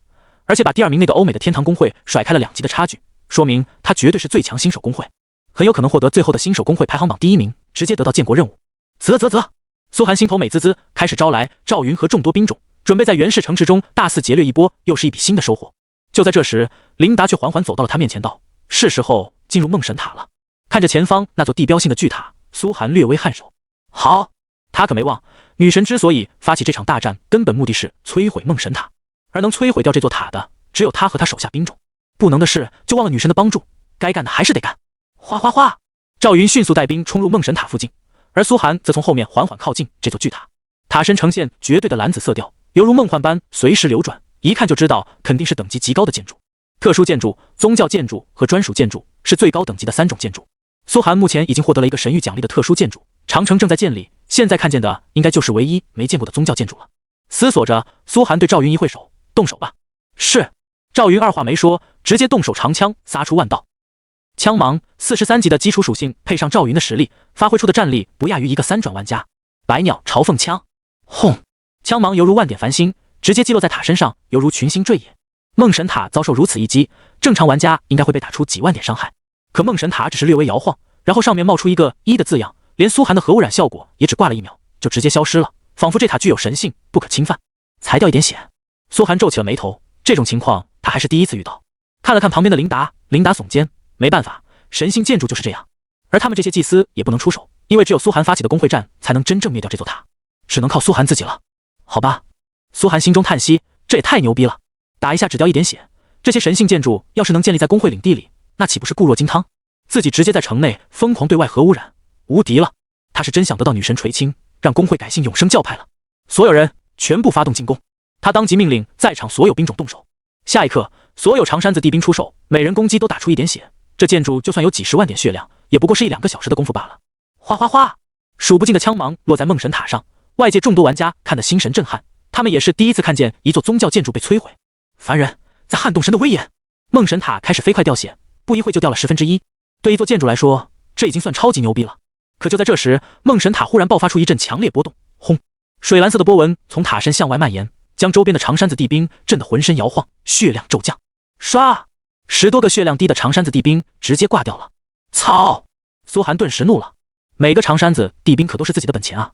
而且把第2名那个欧美的天堂工会甩开了2级的差距，说明他绝对是最强新手工会，很有可能获得最后的新手工会排行榜第1名，直接得到建国任务。啧，苏寒心头美滋滋，开始招来赵云和众多兵种，准备在袁氏城池中大肆劫掠一波，又是一笔新的收获。就在这时，琳达却缓缓走到了他面前，道：是时候进入梦神塔了。看着前方那座地标性的巨塔，苏寒略微颔首。好，他可没忘，女神之所以发起这场大战，根本目的是摧毁梦神塔，而能摧毁掉这座塔的，只有他和他手下兵种。不能的事就忘了女神的帮助，该干的还是得干。哗哗哗！赵云迅速带兵冲入梦神塔附近，而苏寒则从后面缓缓靠近这座巨塔。塔身呈现绝对的蓝紫色调，犹如梦幻般随时流转，一看就知道肯定是等级极高的建筑。特殊建筑、宗教建筑和专属建筑是最高等级的3种建筑。苏寒目前已经获得了一个神域奖励的特殊建筑，长城正在建立，现在看见的应该就是唯一没见过的宗教建筑了。思索着，苏寒对赵云一挥手，动手吧。是。赵云二话没说，直接动手长枪撒出万道。枪芒43级的基础属性配上赵云的实力，发挥出的战力不亚于一个3转玩家。百鸟朝凤枪，轰！枪芒犹如万点繁星，直接击落在塔身上，犹如群星坠野。梦神塔遭受如此一击，正常玩家应该会被打出几万点伤害，可梦神塔只是略微摇晃，然后上面冒出一个1的字样，连苏寒的核污染效果也只挂了1秒，就直接消失了，仿佛这塔具有神性，不可侵犯。才掉一点血，苏寒皱起了眉头，这种情况他还是第一次遇到。看了看旁边的琳达，琳达耸肩，没办法，神性建筑就是这样。而他们这些祭司也不能出手，因为只有苏寒发起的工会战才能真正灭掉这座塔，只能靠苏寒自己了。好吧，苏寒心中叹息，这也太牛逼了，打一下只掉一点血，这些神性建筑要是能建立在工会领地里，那岂不是固若金汤？自己直接在城内疯狂对外核污染，无敌了。他是真想得到女神垂青，让工会改信永生教派了。所有人全部发动进攻，他当即命令在场所有兵种动手。下一刻，所有长山子地兵出手，每人攻击都打出一点血，这建筑就算有几十万点血量，也不过是1-2个小时的功夫罢了。哗哗哗，数不尽的枪芒落在梦神塔上，外界众多玩家看得心神震撼，他们也是第一次看见一座宗教建筑被摧毁。凡人在撼动神的威严，梦神塔开始飞快掉血，不一会就掉了1/10。对一座建筑来说，这已经算超级牛逼了。可就在这时，梦神塔忽然爆发出一阵强烈波动，轰！水蓝色的波纹从塔身向外蔓延，将周边的长山子地兵震得浑身摇晃，血量骤降。唰！10多个血量低的长山子地兵直接挂掉了。操！苏寒顿时怒了，每个长山子地兵可都是自己的本钱啊！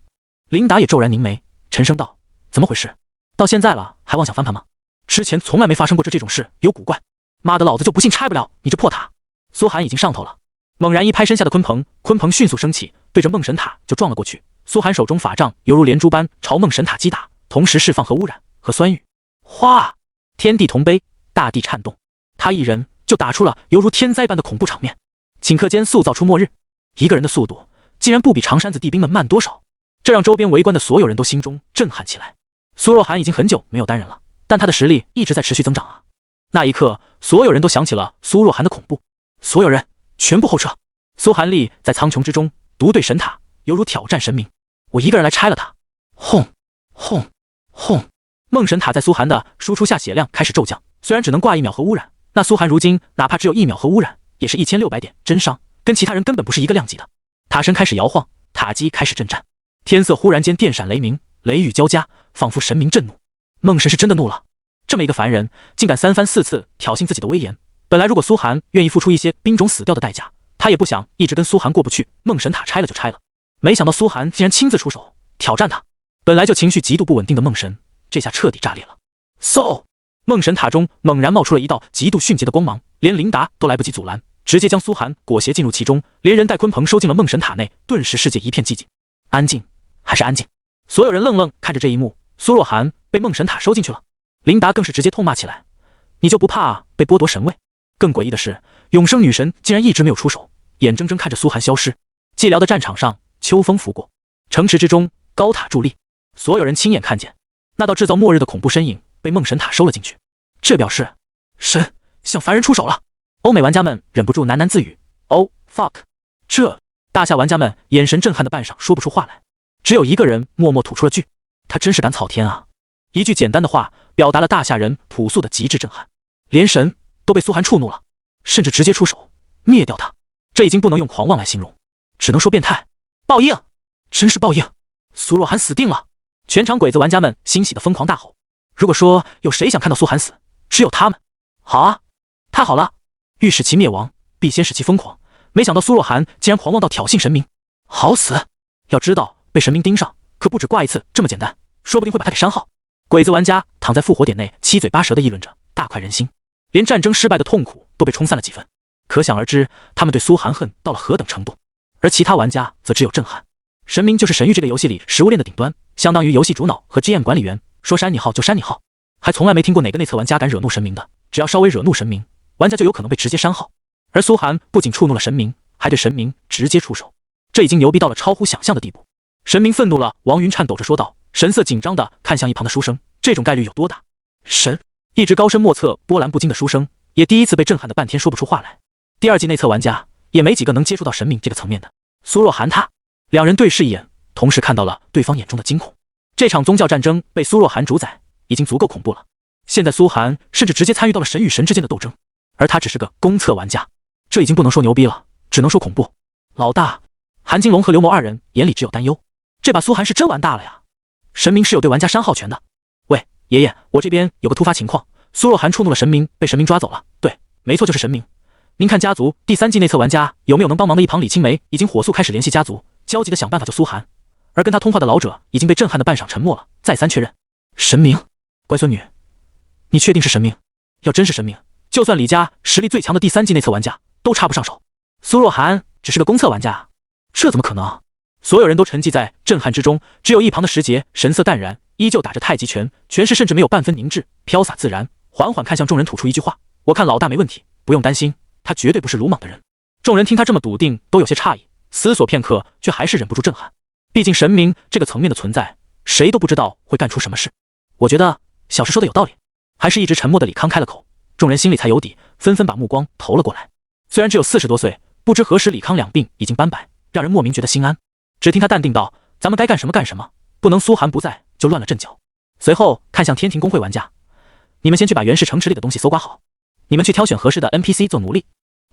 琳达也骤然凝眉，沉声道：“怎么回事？到现在了还妄想翻盘吗？之前从来没发生过这种事，有古怪！妈的，老子就不信拆不了你这破塔！”苏寒已经上头了，猛然一拍身下的鲲鹏，鲲鹏迅速升起，对着梦神塔就撞了过去。苏寒手中法杖犹如连珠般朝梦神塔击打，同时释放核污染和酸雨。哗！天地同悲，大地颤动，他一人就打出了犹如天灾般的恐怖场面，顷刻间塑造出末日。一个人的速度竟然不比长山子地兵们慢多少，这让周边围观的所有人都心中震撼起来。苏若寒已经很久没有单人了，但他的实力一直在持续增长啊！那一刻，所有人都想起了苏若寒的恐怖。所有人全部后撤！苏寒立在苍穹之中，独对神塔，犹如挑战神明。我一个人来拆了它！轰轰轰！梦神塔在苏寒的输出下血量开始骤降，虽然只能挂1秒核污染，那苏寒如今哪怕只有1秒核污染，也是1600点真伤，跟其他人根本不是一个量级的。塔身开始摇晃，塔基开始震颤，天色忽然间电闪雷鸣，雷雨交加，仿佛神明震怒。梦神是真的怒了，这么一个凡人，竟敢3番4次挑衅自己的威严。本来如果苏寒愿意付出一些兵种死掉的代价，他也不想一直跟苏寒过不去，梦神塔拆了就拆了。没想到苏寒竟然亲自出手挑战他，本来就情绪极度不稳定的梦神，这下彻底炸裂了。嗖！梦神塔中猛然冒出了一道极度迅捷的光芒，连琳达都来不及阻拦，直接将苏寒裹挟进入其中，连人带鲲鹏收进了梦神塔内。顿时世界一片寂静，安静还是安静？所有人愣愣看着这一幕，苏若寒被梦神塔收进去了，琳达更是直接痛骂起来：“你就不怕被剥夺神位？”更诡异的是，永生女神竟然一直没有出手，眼睁睁看着苏寒消失。寂寥的战场上，秋风拂过，城池之中，高塔伫立，所有人亲眼看见那道制造末日的恐怖身影被梦神塔收了进去。这表示神向凡人出手了。欧美玩家们忍不住喃喃自语 ：“Oh fuck！” 这大夏玩家们眼神震撼的半晌说不出话来，只有一个人默默吐出了句：“他真是敢草天啊！”一句简单的话，表达了大夏人朴素的极致震撼。连神都被苏寒触怒了，甚至直接出手灭掉他，这已经不能用狂妄来形容，只能说变态。报应，真是报应！苏若寒死定了！全场鬼子玩家们欣喜的疯狂大吼。如果说有谁想看到苏寒死，只有他们。好啊，太好了！欲使其灭亡，必先使其疯狂。没想到苏若寒竟然狂妄到挑衅神明，好死！要知道被神明盯上，可不止挂一次这么简单，说不定会把他给删号。鬼子玩家躺在复活点内，七嘴八舌的议论着，大快人心。连战争失败的痛苦都被冲散了几分，可想而知，他们对苏寒恨到了何等程度。而其他玩家则只有震撼。神明就是神域这个游戏里食物链的顶端，相当于游戏主脑和 GM 管理员，说删你号就删你号。还从来没听过哪个内测玩家敢惹怒神明的，只要稍微惹怒神明，玩家就有可能被直接删号。而苏寒不仅触怒了神明，还对神明直接出手，这已经牛逼到了超乎想象的地步。神明愤怒了，王云颤抖着说道，神色紧张地看向一旁的书生，这种概率有多大？神一直高深莫测、波澜不惊的书生，也第一次被震撼的半天说不出话来。第二季内测玩家也没几个能接触到神明这个层面的。苏若寒他两人对视一眼，同时看到了对方眼中的惊恐。这场宗教战争被苏若寒主宰，已经足够恐怖了。现在苏寒甚至直接参与到了神与神之间的斗争，而他只是个公测玩家，这已经不能说牛逼了，只能说恐怖。老大，韩金龙和刘某二人眼里只有担忧，这把苏寒是真玩大了呀！神明是有对玩家删号权的。喂，爷爷，我这边有个突发情况，苏若寒触怒了神明，被神明抓走了。对，没错，就是神明。您看家族第3季内测玩家有没有能帮忙的？一旁李青梅已经火速开始联系家族，焦急的想办法救苏寒。而跟他通话的老者已经被震撼的半晌沉默了，再三确认：神明，乖孙女，你确定是神明？要真是神明，就算李家实力最强的第3季内测玩家都插不上手。苏若寒，只是个公测玩家啊？这怎么可能啊？所有人都沉寂在震撼之中，只有一旁的石杰神色淡然，依旧打着太极拳，拳势甚至没有半分凝滞，飘洒自然，缓缓看向众人，吐出一句话：我看老大没问题，不用担心，他绝对不是鲁莽的人。众人听他这么笃定，都有些诧异，思索片刻，却还是忍不住震撼。毕竟神明这个层面的存在，谁都不知道会干出什么事。我觉得小石说的有道理。还是一直沉默的李康开了口，众人心里才有底，纷纷把目光投了过来。虽然只有40多岁，不知何时李康两鬓已经斑白，让人莫名觉得心安。只听他淡定道：咱们该干什么干什么，不能苏寒不在就乱了阵脚。随后看向天庭公会玩家，你们先去把袁氏城池里的东西搜刮好，你们去挑选合适的 NPC 做奴隶。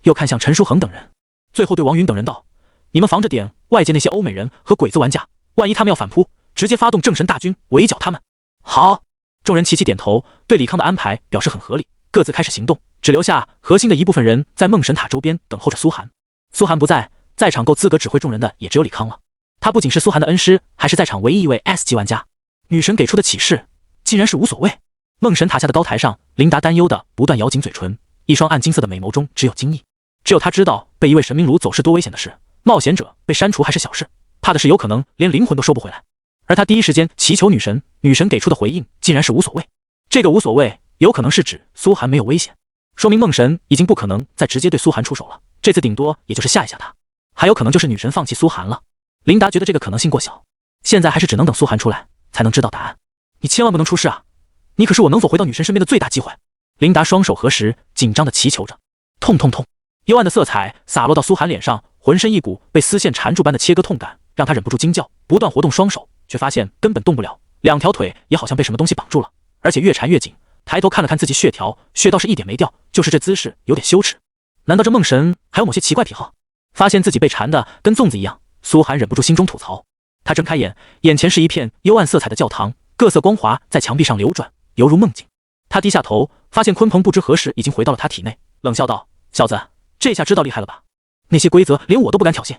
又看向陈书恒等人，最后对王云等人道：你们防着点外界那些欧美人和鬼子玩家，万一他们要反扑，直接发动正神大军围剿他们。好，众人齐齐点头，对李康的安排表示很合理，各自开始行动，只留下核心的一部分人在梦神塔周边等候着苏寒。苏寒不在，在场够资格指挥众人的也只有李康了。他不仅是苏寒的恩师，还是在场唯一一位 S 级玩家。女神给出的启示竟然是无所谓。梦神塔下的高台上，琳达担忧的不断咬紧嘴唇，一双暗金色的美眸中只有惊异。只有他知道，被一位神明炉走失多危险的事，冒险者被删除还是小事，怕的是有可能连灵魂都收不回来。而他第一时间祈求女神，女神给出的回应竟然是无所谓。这个无所谓有可能是指苏寒没有危险，说明梦神已经不可能再直接对苏寒出手了，这次顶多也就是吓一吓他。还有可能就是女神放弃苏寒了。琳达觉得这个可能性过小，现在还是只能等苏寒出来才能知道答案。你千万不能出事啊，你可是我能否回到女神身边的最大机会。琳达双手合十，紧张地祈求着。痛痛痛！幽暗的色彩洒落到苏寒脸上，浑身一股被丝线缠住般的切割痛感，让他忍不住惊叫，不断活动双手，却发现根本动不了，两条腿也好像被什么东西绑住了，而且越缠越紧。抬头看了看自己血条，血倒是一点没掉，就是这姿势有点羞耻。难道这梦神还有某些奇怪癖好？发现自己被缠的跟粽子一样，苏寒忍不住心中吐槽。他睁开眼，眼前是一片幽暗色彩的教堂，各色光华在墙壁上流转，犹如梦境。他低下头，发现鲲鹏不知何时已经回到了他体内，冷笑道：小子，这下知道厉害了吧？那些规则连我都不敢挑衅，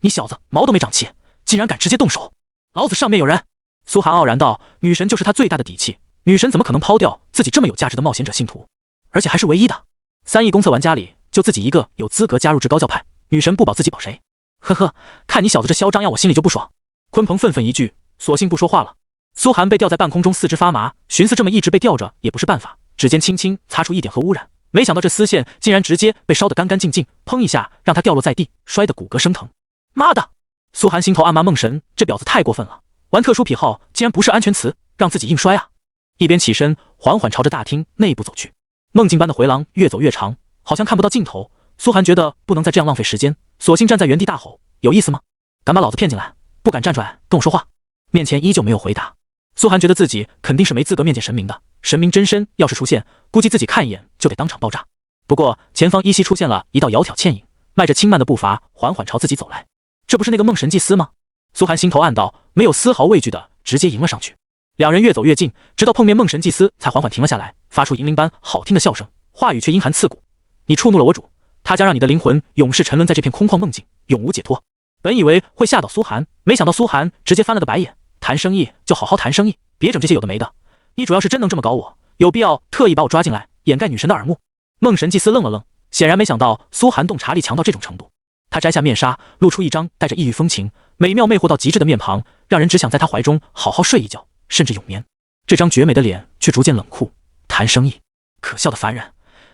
你小子毛都没长齐，竟然敢直接动手！老子上面有人！苏寒傲然道：女神就是他最大的底气，女神怎么可能抛掉自己这么有价值的冒险者信徒，而且还是唯一的？3亿公测玩家里就自己一个有资格加入至高教派，女神不保自己保谁？呵呵，看你小子这嚣张样，我心里就不爽。鲲鹏愤愤一句，索性不说话了。苏寒被吊在半空中，四肢发麻，寻思这么一直被吊着也不是办法，指尖轻轻擦出一点核污染，没想到这丝线竟然直接被烧得干干净净，砰一下让他掉落在地，摔得骨骼生疼。妈的！苏寒心头暗骂梦神这婊子太过分了，玩特殊癖好竟然不是安全词，让自己硬摔啊！一边起身，缓缓朝着大厅内部走去。梦境般的回廊越走越长，好像看不到尽头。苏寒觉得不能再这样浪费时间，索性站在原地大吼：有意思吗？敢把老子骗进来，不敢站出来跟我说话？面前依旧没有回答。苏寒觉得自己肯定是没资格面见神明的，神明真身要是出现，估计自己看一眼就得当场爆炸。不过前方依稀出现了一道窈窕倩影，迈着轻慢的步伐缓缓朝自己走来。这不是那个梦神祭司吗？苏寒心头暗道，没有丝毫畏惧的直接迎了上去。两人越走越近，直到碰面，梦神祭司才缓缓停了下来，发出银铃般好听的笑声，话语却阴寒刺骨：你触怒了我主，他将让你的灵魂永世沉沦在这片空旷梦境，永无解脱。本以为会吓到苏寒，没想到苏寒直接翻了个白眼。谈生意就好好谈生意，别整这些有的没的。你主要是真能这么搞我，有必要特意把我抓进来掩盖女神的耳目？梦神祭司愣了愣，显然没想到苏寒洞察力强到这种程度。他摘下面纱，露出一张带着异域风情、美妙魅惑到极致的面庞，让人只想在他怀中好好睡一觉，甚至永眠。这张绝美的脸却逐渐冷酷。谈生意，可笑的凡人，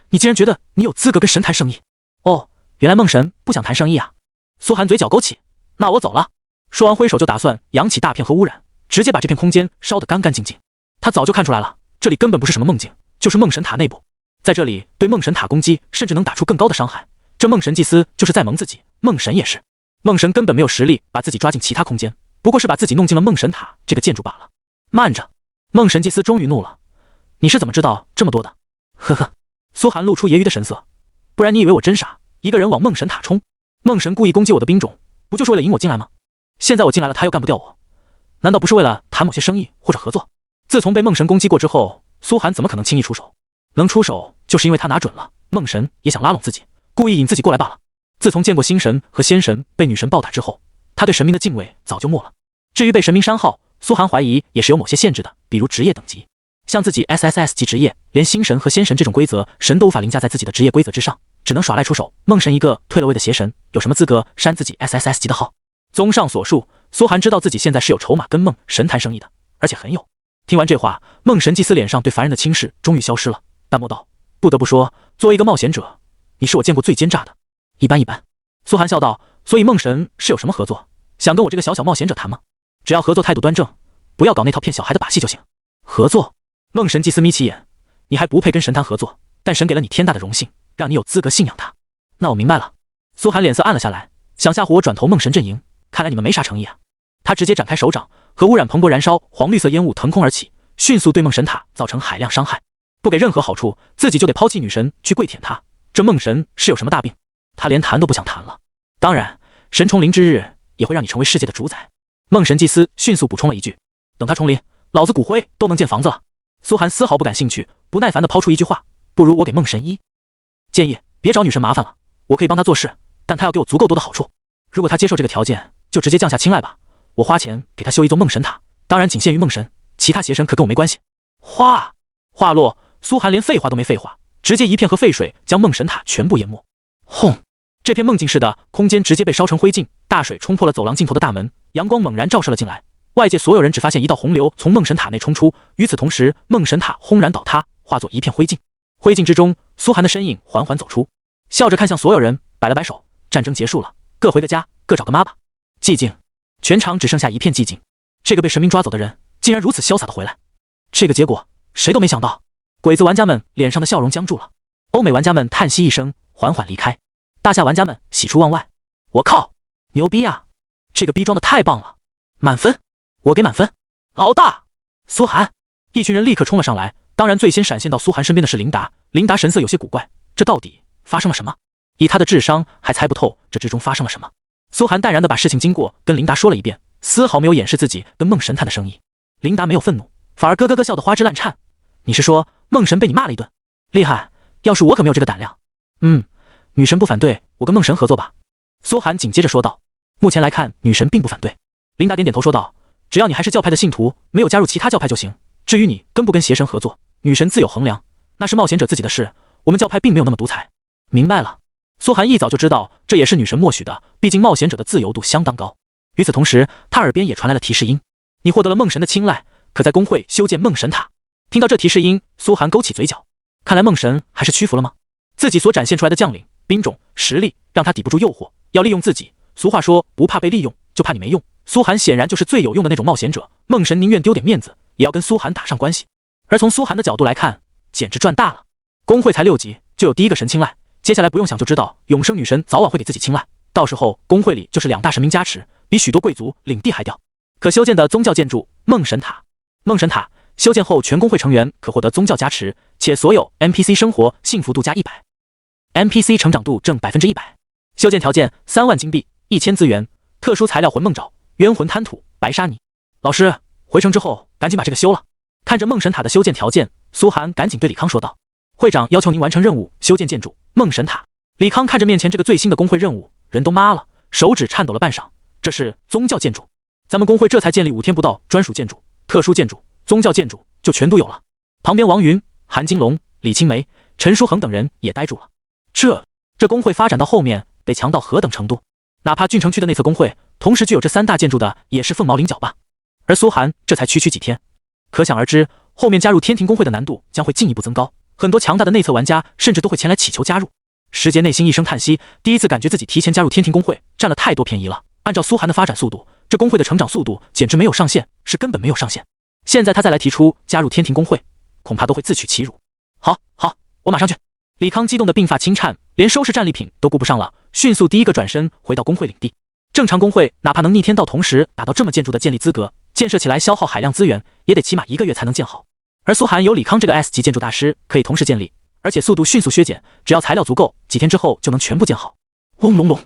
你竟然觉得你有资格跟神谈生意？哦，原来梦神不想谈生意啊！苏寒嘴角勾起，那我走了。说完挥手就打算扬起大片核污染，直接把这片空间烧得干干净净。他早就看出来了，这里根本不是什么梦境，就是梦神塔内部。在这里对梦神塔攻击，甚至能打出更高的伤害。这梦神祭司就是在蒙自己，梦神也是。梦神根本没有实力把自己抓进其他空间，不过是把自己弄进了梦神塔这个建筑罢了。慢着！梦神祭司终于怒了，你是怎么知道这么多的？呵呵。苏寒露出揶揄的神色，不然你以为我真傻，一个人往梦神塔冲？梦神故意攻击我的兵种，不就是为了引我进来吗？现在我进来了，他又干不掉我，难道不是为了谈某些生意或者合作？自从被梦神攻击过之后，苏寒怎么可能轻易出手？能出手就是因为他拿准了梦神也想拉拢自己，故意引自己过来罢了。自从见过星神和仙神被女神暴打之后，他对神明的敬畏早就没了。至于被神明删号，苏寒怀疑也是有某些限制的，比如职业等级。像自己 SSS 级职业，连星神和仙神这种规则，神都无法凌驾在自己的职业规则之上，只能耍赖出手。梦神一个退了位的邪神，有什么资格删自己 SSS 级的号？综上所述，苏寒知道自己现在是有筹码跟梦神谈生意的，而且很有。听完这话，梦神祭司脸上对凡人的轻视终于消失了，淡漠道：“不得不说，作为一个冒险者，你是我见过最奸诈的。”一般一般。苏寒笑道：“所以梦神是有什么合作？想跟我这个小小冒险者谈吗？只要合作态度端正，不要搞那套骗小孩的把戏就行。”合作？梦神祭司眯起眼：“你还不配跟神坛合作，但神给了你天大的荣幸，让你有资格信仰他。那我明白了。”苏寒脸色暗了下来，想吓唬我转投梦神阵营，看来你们没啥诚意啊。他直接展开手掌，核污染蓬勃燃烧，黄绿色烟雾腾空而起，迅速对梦神塔造成海量伤害。不给任何好处，自己就得抛弃女神去跪舔他。这梦神是有什么大病？他连谈都不想谈了。当然，神重临之日也会让你成为世界的主宰。梦神祭司迅速补充了一句：“等他重临，老子骨灰都能建房子了。”苏寒丝毫不感兴趣，不耐烦地抛出一句话：“不如我给梦神建议，别找女神麻烦了，我可以帮他做事，但他要给我足够多的好处。如果他接受这个条件，就直接降下青睐吧。我花钱给他修一座梦神塔，当然仅限于梦神，其他邪神可跟我没关系。”话落，苏寒连废话都没废话，直接一片核废水将梦神塔全部淹没。轰！这片梦境式的空间直接被烧成灰烬，大水冲破了走廊尽头的大门，阳光猛然照射了进来。外界所有人只发现一道洪流从梦神塔内冲出，与此同时，梦神塔轰然倒塌，化作一片灰烬。灰烬之中，苏寒的身影缓缓走出，笑着看向所有人，摆了摆手：“战争结束了，各回个家，各找个妈吧。”寂静，全场只剩下一片寂静。这个被神明抓走的人，竟然如此潇洒的回来。这个结果，谁都没想到。鬼子玩家们脸上的笑容僵住了，欧美玩家们叹息一声，缓缓离开。大夏玩家们喜出望外：“我靠，牛逼啊！这个逼装的太棒了，满分！我给满分！老大！”苏寒！一群人立刻冲了上来。当然，最先闪现到苏寒身边的是琳达。琳达神色有些古怪，这到底发生了什么？以他的智商，还猜不透这之中发生了什么。苏寒淡然地把事情经过跟琳达说了一遍，丝毫没有掩饰自己跟梦神探的生意。琳达没有愤怒，反而咯咯咯笑得花枝乱颤。“你是说梦神被你骂了一顿？厉害！要是我可没有这个胆量。”“女神不反对我跟梦神合作吧？”苏寒紧接着说道。“目前来看，女神并不反对。”琳达点点头说道：“只要你还是教派的信徒，没有加入其他教派就行。至于你跟不跟邪神合作，女神自有衡量，那是冒险者自己的事，我们教派并没有那么独裁。”“明白了。”苏寒一早就知道这也是女神默许的，毕竟冒险者的自由度相当高。与此同时，他耳边也传来了提示音：“你获得了梦神的青睐，可在公会修建梦神塔。”听到这提示音，苏寒勾起嘴角，看来梦神还是屈服了吗？自己所展现出来的将领、兵种、实力，让他抵不住诱惑，要利用自己。俗话说，不怕被利用，就怕你没用。苏寒显然就是最有用的那种冒险者，梦神宁愿丢点面子，也要跟苏寒打上关系。而从苏寒的角度来看，简直赚大了。公会才6级，就有第一个神青睐，接下来不用想就知道，永生女神早晚会给自己青睐。到时候公会里就是2大神明加持，比许多贵族领地还屌。可修建的宗教建筑梦神塔，梦神塔修建后，全公会成员可获得宗教加持，且所有 NPC 生活幸福度加100，NPC 成长度正100%。修建条件3万金币、1000资源，特殊材料魂梦爪、冤魂滩土、白沙泥。老师，回城之后赶紧把这个修了。看着梦神塔的修建条件，苏寒赶紧对李康说道：“会长要求您完成任务，修建建筑梦神塔。”李康看着面前这个最新的公会任务，人都麻了，手指颤抖了半晌。这是宗教建筑，咱们公会这才建立5天不到，专属建筑、特殊建筑、宗教建筑就全都有了。旁边王云、韩金龙、李青梅、陈书恒等人也呆住了。这公会发展到后面得强到何等程度？哪怕郡城区的内侧公会同时具有这3大建筑的，也是凤毛麟角吧。而苏寒这才区几天，可想而知，后面加入天庭公会的难度将会进一步增高，很多强大的内侧玩家甚至都会前来祈求加入。石杰内心一声叹息，第一次感觉自己提前加入天庭公会占了太多便宜了。按照苏寒的发展速度，这公会的成长速度简直没有上限，是根本没有上限。现在他再来提出加入天庭公会，恐怕都会自取其辱。好，我马上去。李康激动的鬓发轻颤，连收拾战利品都顾不上了，迅速第一个转身回到公会领地。正常公会哪怕能逆天道同时达到这么建筑的建立资格，建设起来消耗海量资源，也得起码1个月才能建好。而苏寒有李康这个 S 级建筑大师，可以同时建立，而且速度迅速削减，只要材料足够，几天之后就能全部建好。嗡隆隆，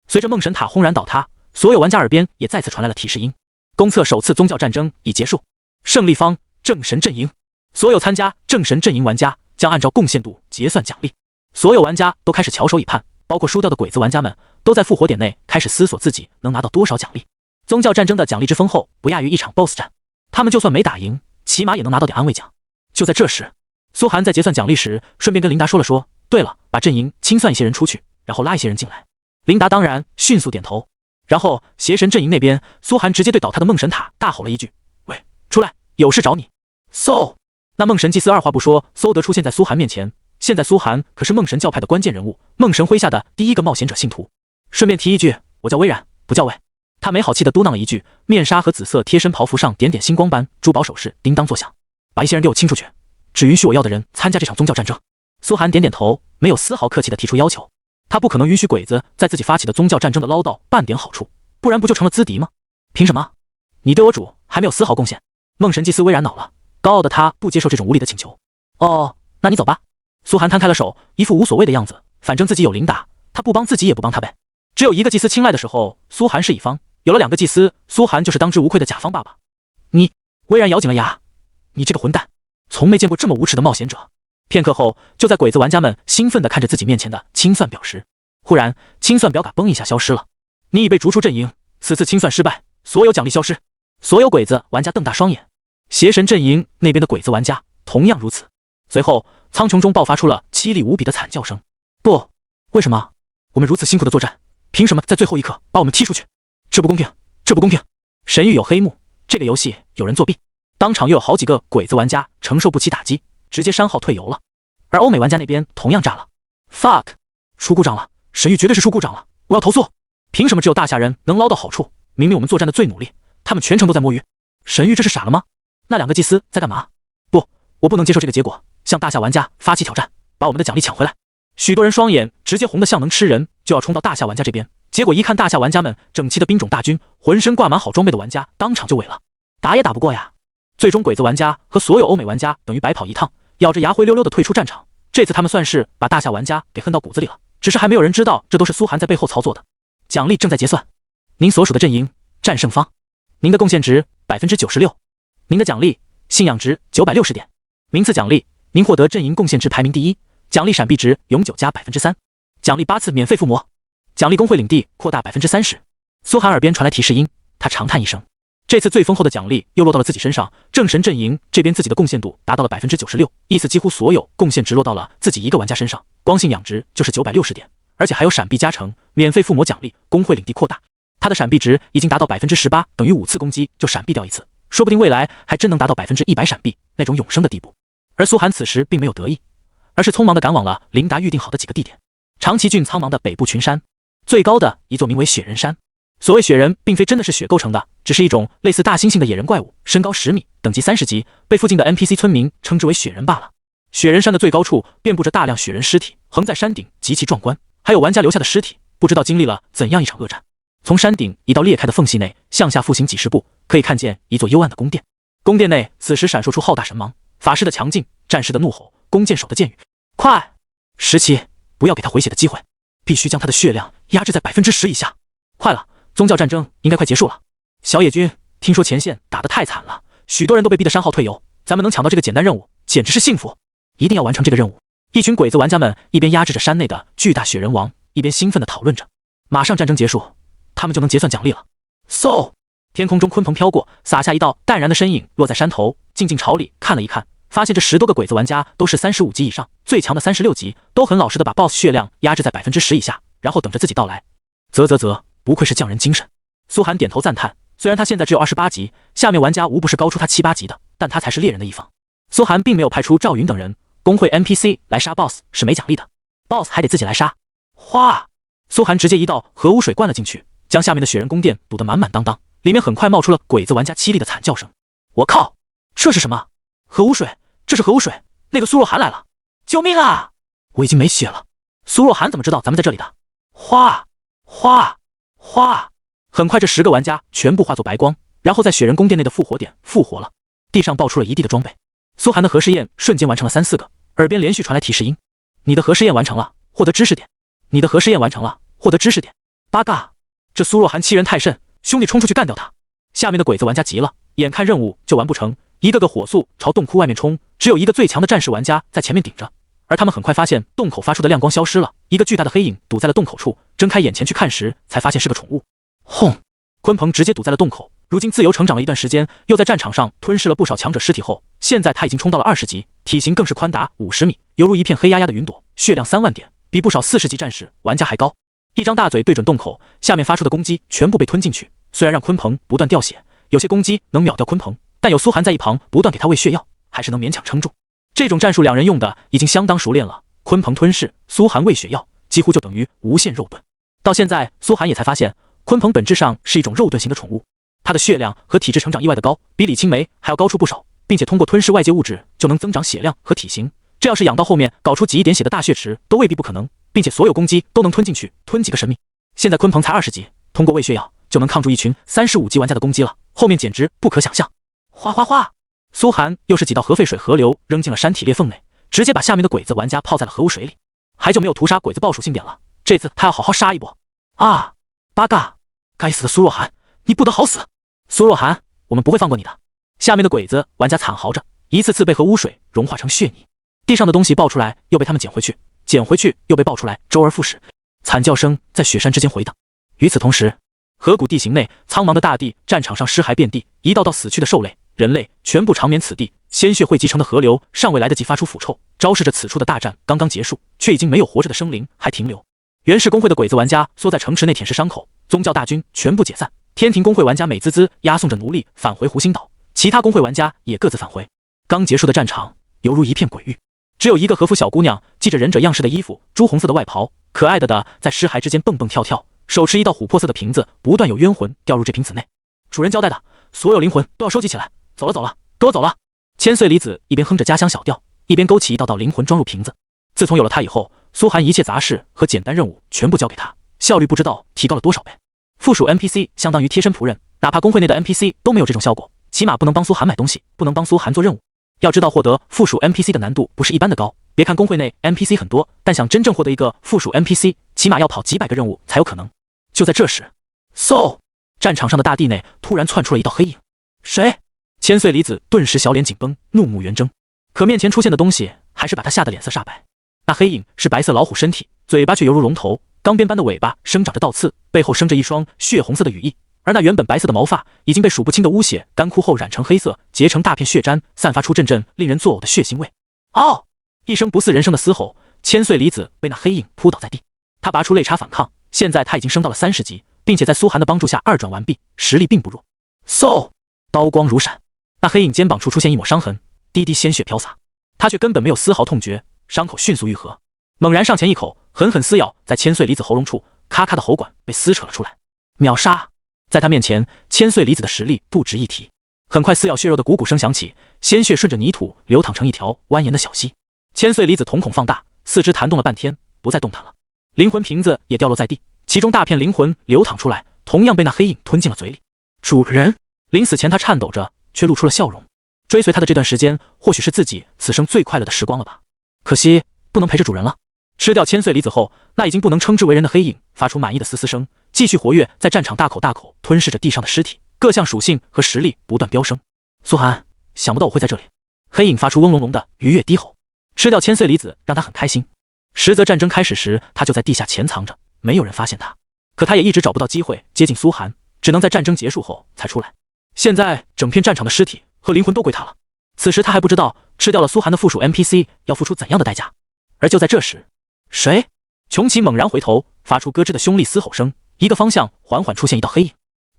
随着梦神塔轰然倒塌，所有玩家耳边也再次传来了提示音：公测首次宗教战争已结束，胜利方正神阵营，所有参加正神阵营玩家将按照贡献度结算奖励。所有玩家都开始翘首以盼，包括输掉的鬼子玩家们都在复活点内开始思索自己能拿到多少奖励。宗教战争的奖励之丰厚，不亚于一场 BOSS 战，他们就算没打赢，起码也能拿到点安慰奖。就在这时，苏寒在结算奖励时，顺便跟琳达说了说，对了，把阵营清算一些人出去，然后拉一些人进来。琳达当然迅速点头。然后邪神阵营那边，苏寒直接对倒塌的梦神塔大吼了一句：“喂，出来，有事找你。”嗖，那梦神祭司二话不说，嗖地出现在苏寒面前。现在苏寒可是梦神教派的关键人物，梦神麾下的第一个冒险者信徒。顺便提一句，我叫微然，不叫魏。他没好气地嘟囔了一句，面纱和紫色贴身袍服上点点星光般珠宝首饰叮当作响。把一些人给我清出去，只允许我要的人参加这场宗教战争。苏寒点点头，没有丝毫客气地提出要求。他不可能允许鬼子在自己发起的宗教战争的捞到半点好处，不然不就成了资敌吗？凭什么？你对我主还没有丝毫贡献？梦神祭司微然恼了，高傲的他不接受这种无理的请求。哦，那你走吧。苏寒摊开了手，一副无所谓的样子，反正自己有琳达，他不帮自己也不帮他呗。只有一个祭司青睐的时候，苏寒是乙方；有了2个祭司，苏寒就是当之无愧的甲方爸爸。你，微然咬紧了牙，你这个混蛋，从没见过这么无耻的冒险者。片刻后，就在鬼子玩家们兴奋地看着自己面前的清算表时，忽然清算表嘎嘣一下消失了。你已被逐出阵营，此次清算失败，所有奖励消失。所有鬼子玩家瞪大双眼，邪神阵营那边的鬼子玩家同样如此。随后，苍穹中爆发出了凄厉无比的惨叫声。不，为什么？我们如此辛苦的作战，凭什么在最后一刻把我们踢出去？这不公平，这不公平！神域有黑幕，这个游戏有人作弊。当场又有好几个鬼子玩家承受不起打击，直接删号退游了。而欧美玩家那边同样炸了 ，fuck， 出故障了，神域绝对是出故障了，我要投诉！凭什么只有大夏人能捞到好处？明明我们作战的最努力，他们全程都在摸鱼。神域这是傻了吗？那2个祭司在干嘛？不，我不能接受这个结果，向大夏玩家发起挑战，把我们的奖励抢回来。许多人双眼直接红得像能吃人，就要冲到大夏玩家这边。结果一看大夏玩家们整齐的兵种大军，浑身挂满好装备的玩家当场就萎了，打也打不过呀。最终鬼子玩家和所有欧美玩家等于白跑一趟，咬着牙灰溜溜的退出战场。这次他们算是把大夏玩家给恨到骨子里了，只是还没有人知道这都是苏寒在背后操作的。奖励正在结算，您所属的阵营战胜方，您的贡献值 96%， 您的奖励信仰值960点，名次奖励您获得阵营贡献值排名第1，奖励闪避值永久加 3%， 奖励8次免费附魔，奖励工会领地扩大 30%。 苏寒耳边传来提示音，他长叹一声，这次最丰厚的奖励又落到了自己身上。正神阵营这边自己的贡献度达到了 96%， 意思几乎所有贡献值落到了自己一个玩家身上，光信仰值就是960点，而且还有闪避加成、免费附魔奖励、工会领地扩大。他的闪避值已经达到 18%， 等于5次攻击就闪避掉1次，说不定未来还真能达到 100% 闪避那种永生的地步。而苏寒此时并没有得意，而是匆忙地赶往了琳达预定好的几个地点。长崎郡苍茫的北部群山，最高的一座名为雪人山。所谓雪人并非真的是雪构成的，只是一种类似大猩猩的野人怪物，身高10米，等级30级，被附近的 NPC 村民称之为雪人罢了。雪人山的最高处遍布着大量雪人尸体，横在山顶极其壮观，还有玩家留下的尸体，不知道经历了怎样一场恶战。从山顶一道裂开的缝隙内向下复行几十步，可以看见一座幽暗的宫殿。宫殿内此时闪烁出浩大神芒，法师的强劲，战士的怒吼，弓箭手的箭雨。快，17，不要给他回血的机会，必须将他的血量压制在 10% 以下。快了，宗教战争应该快结束了。小野君，听说前线打得太惨了，许多人都被逼得删号退游，咱们能抢到这个简单任务，简直是幸福，一定要完成这个任务。一群鬼子玩家们一边压制着山内的巨大雪人王，一边兴奋地讨论着。马上战争结束，他们就能结算奖励了。嗖，天空中鲲鹏飘过，洒下一道淡然的身影，落在山头，静静朝里看了一看，发现这10多个鬼子玩家都是35级以上，最强的36级，都很老实的把 BOSS 血量压制在 10% 以下，然后等着自己到来。啧，不愧是匠人精神。苏寒点头赞叹，虽然他现在只有28级，下面玩家无不是高出他7、8级的，但他才是猎人的一方。苏寒并没有派出赵云等人，工会 NPC 来杀 BOSS 是没奖励的， BOSS 还得自己来杀。哗！苏寒直接一道核污水灌了进去，将下面的雪人宫殿堵得满满当当，里面很快冒出了鬼子玩家凄厉的惨叫声。我靠，这是什么？核污水？这是核污水！那个苏若涵来了！救命啊！我已经没血了。苏若涵怎么知道咱们在这里的？哗！很快这10个玩家全部化作白光，然后在雪人宫殿内的复活点复活了，地上爆出了一地的装备。苏寒的核试验瞬间完成了3、4个，耳边连续传来提示音：你的核试验完成了，获得知识点。你的核试验完成了，获得知识点。八嘎！这苏若涵欺人太甚，兄弟冲出去干掉他！下面的鬼子玩家急了，眼看任务就完不成，一个个火速朝洞窟外面冲，只有一个最强的战士玩家在前面顶着。而他们很快发现洞口发出的亮光消失了，一个巨大的黑影堵在了洞口处，睁开眼前去看时，才发现是个宠物。轰！鲲鹏直接堵在了洞口，如今自由成长了一段时间，又在战场上吞噬了不少强者尸体后，现在他已经冲到了20级，体型更是宽达50米，犹如一片黑压压的云朵，血量3万点，比不少40级战士玩家还高。一张大嘴对准洞口，下面发出的攻击全部被吞进去。虽然让鲲鹏不断掉血，有些攻击能秒掉鲲鹏，但有苏寒在一旁不断给他喂血药，还是能勉强撑住。这种战术两人用的已经相当熟练了。鲲鹏吞噬，苏寒喂血药，几乎就等于无限肉盾。到现在，苏寒也才发现，鲲鹏本质上是一种肉盾型的宠物，它的血量和体质成长意外的高，比李青梅还要高出不少，并且通过吞噬外界物质就能增长血量和体型。这要是养到后面，搞出几亿点血的大血池都未必不可能，并且所有攻击都能吞进去，吞几个神秘。现在鲲鹏才20级，通过喂血药就能抗住一群35级玩家的攻击了，后面简直不可想象。哗哗哗，苏寒又是几道核废水河流扔进了山体裂缝内，直接把下面的鬼子玩家泡在了核污水里。还久没有屠杀鬼子爆属性点了，这次他要好好杀一波。啊！八嘎！该死的苏若涵，你不得好死！苏若涵，我们不会放过你的！下面的鬼子玩家惨嚎着，一次次被核污水融化成血泥。地上的东西爆出来，又被他们捡回去，捡回去又被爆出来，周而复始，惨叫声在雪山之间回荡。与此同时，河谷地形内苍茫的大地，战场上尸骸遍地，一道道死去的兽类、人类全部长眠此地，鲜血汇集成的河流尚未来得及发出腐臭，昭示着此处的大战刚刚结束，却已经没有活着的生灵还停留。原始公会的鬼子玩家缩在城池内舔舐伤口，宗教大军全部解散，天庭公会玩家美滋滋押送着奴隶返回湖心岛，其他公会玩家也各自返回。刚结束的战场犹如一片鬼域，只有一个和服小姑娘系着忍者样式的衣服，朱红色的外袍，可爱的在尸骸之间蹦蹦跳跳，手持一道琥珀色的瓶子，不断有冤魂掉入这瓶子内。主人交代的，所有灵魂都要收集起来。走了走了，给我走了！千岁离子一边哼着家乡小调，一边勾起一道道灵魂装入瓶子。自从有了他以后，苏寒一切杂事和简单任务全部交给他，效率不知道提高了多少倍。附属 NPC 相当于贴身仆人，哪怕公会内的 NPC 都没有这种效果，起码不能帮苏寒买东西，不能帮苏寒做任务。要知道获得附属 NPC 的难度不是一般的高，别看公会内 NPC 很多，但想真正获得一个附属 NPC， 起码要跑几百个任务才有可能。就在这时，嗖！战场上的大地内突然窜出了一道黑影。谁？千岁离子顿时小脸紧绷，怒目圆睁。可面前出现的东西还是把他吓得脸色煞白。那黑影是白色老虎身体，嘴巴却犹如龙头，钢鞭般的尾巴生长着倒刺，背后生着一双血红色的羽翼，而那原本白色的毛发已经被数不清的污血干枯后染成黑色，结成大片血毡，散发出阵阵令人作呕的血腥味。嗷！一声不似人声的嘶吼，千岁离子被那黑影扑倒在地。他拔出肋插反抗，现在他已经升到了30级，并且在苏寒的帮助下二转完毕，实力并不弱。嗖！刀光如闪，那黑影肩膀处出现一抹伤痕，滴滴鲜血飘洒，他却根本没有丝毫痛觉，伤口迅速愈合，猛然上前一口，狠狠撕咬在千岁离子喉咙处，咔咔的喉管被撕扯了出来。秒杀！在他面前，千岁离子的实力不值一提。很快，撕咬血肉的汩汩声响起，鲜血顺着泥土流淌成一条蜿蜒的小溪。千岁离子瞳孔放大，四肢弹动了半天，不再动弹了。灵魂瓶子也掉落在地，其中大片灵魂流淌出来，同样被那黑影吞进了嘴里。主人！临死前他颤抖着，却露出了笑容。追随他的这段时间，或许是自己此生最快乐的时光了吧。可惜不能陪着主人了。吃掉千岁离子后，那已经不能称之为人的黑影发出满意的嘶嘶声，继续活跃在战场，大口大口吞噬着地上的尸体，各项属性和实力不断飙升。苏寒，想不到我会在这里。黑影发出嗡隆隆的愉悦低吼。吃掉千岁离子让他很开心，实则战争开始时他就在地下潜藏着，没有人发现他。可他也一直找不到机会接近苏寒，只能在战争结束后才出来。现在整片战场的尸体和灵魂都归他了。此时他还不知道吃掉了苏寒的附属 NPC 要付出怎样的代价。而就在这时，谁？穷奇猛然回头，发出咯吱的凶厉嘶吼声，一个方向缓缓出现一道黑影。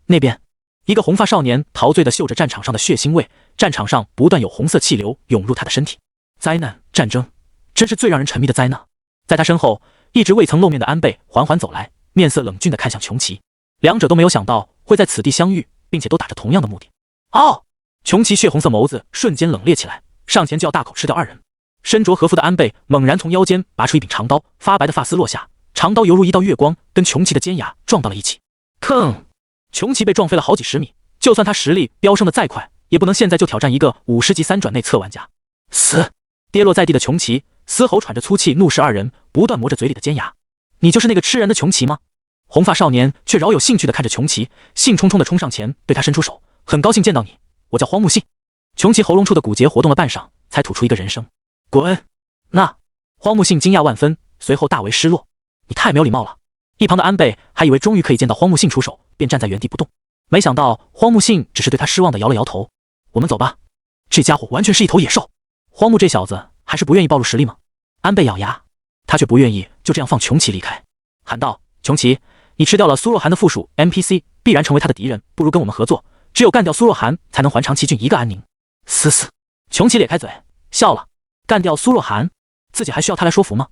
那边，一个红发少年陶醉地嗅着战场上的血腥味，战场上不断有红色气流涌入他的身体。灾难，战争，真是最让人沉迷的灾难。在他身后，一直未曾露面的安倍缓缓走来，面色冷峻地看向穷奇。两者都没有想到会在此地相遇，并且都打着同样的目的。哦！穷奇血红色眸子瞬间冷冽起来，上前就要大口吃掉二人。身着和服的安倍猛然从腰间拔出一柄长刀，发白的发丝落下，长刀犹如一道月光，跟穷奇的尖牙撞到了一起。吭！穷奇被撞飞了好几十米，就算他实力飙升的再快，也不能现在就挑战一个50级3转内测玩家。死！跌落在地的穷奇嘶吼喘着粗气，怒视二人，不断磨着嘴里的尖牙。你就是那个吃人的穷奇吗？红发少年却饶有兴趣地看着穷奇，兴冲冲地冲上前对他伸出手，很高兴见到你，我叫荒木信。穷奇喉咙处的骨节活动了半晌，才吐出一个人声。滚！那荒木信惊讶万分，随后大为失落。你太没有礼貌了。一旁的安倍还以为终于可以见到荒木信出手，便站在原地不动，没想到荒木信只是对他失望地摇了摇头。我们走吧。这家伙完全是一头野兽。荒木这小子还是不愿意暴露实力吗？安倍咬牙。他却不愿意就这样放琼奇离开，喊道：“琼奇，你吃掉了苏若涵的附属 NPC， 必然成为他的敌人，不如跟我们合作，只有干掉苏若涵，才能还长崎郡一个安宁。”嘶嘶，琼奇咧开嘴笑了，干掉苏若涵，自己还需要他来说服吗？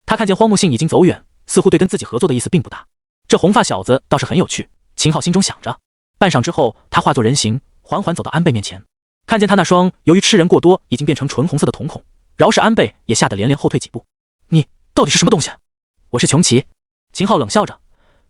他看见荒木信已经走远，似乎对跟自己合作的意思并不大。这红发小子倒是很有趣，秦昊心中想着。半晌之后，他化作人形，缓缓走到安倍面前，看见他那双由于吃人过多已经变成纯红色的瞳孔，饶是安倍也吓得连连后退几步。你到底是什么东西？我是琼奇。秦昊冷笑着，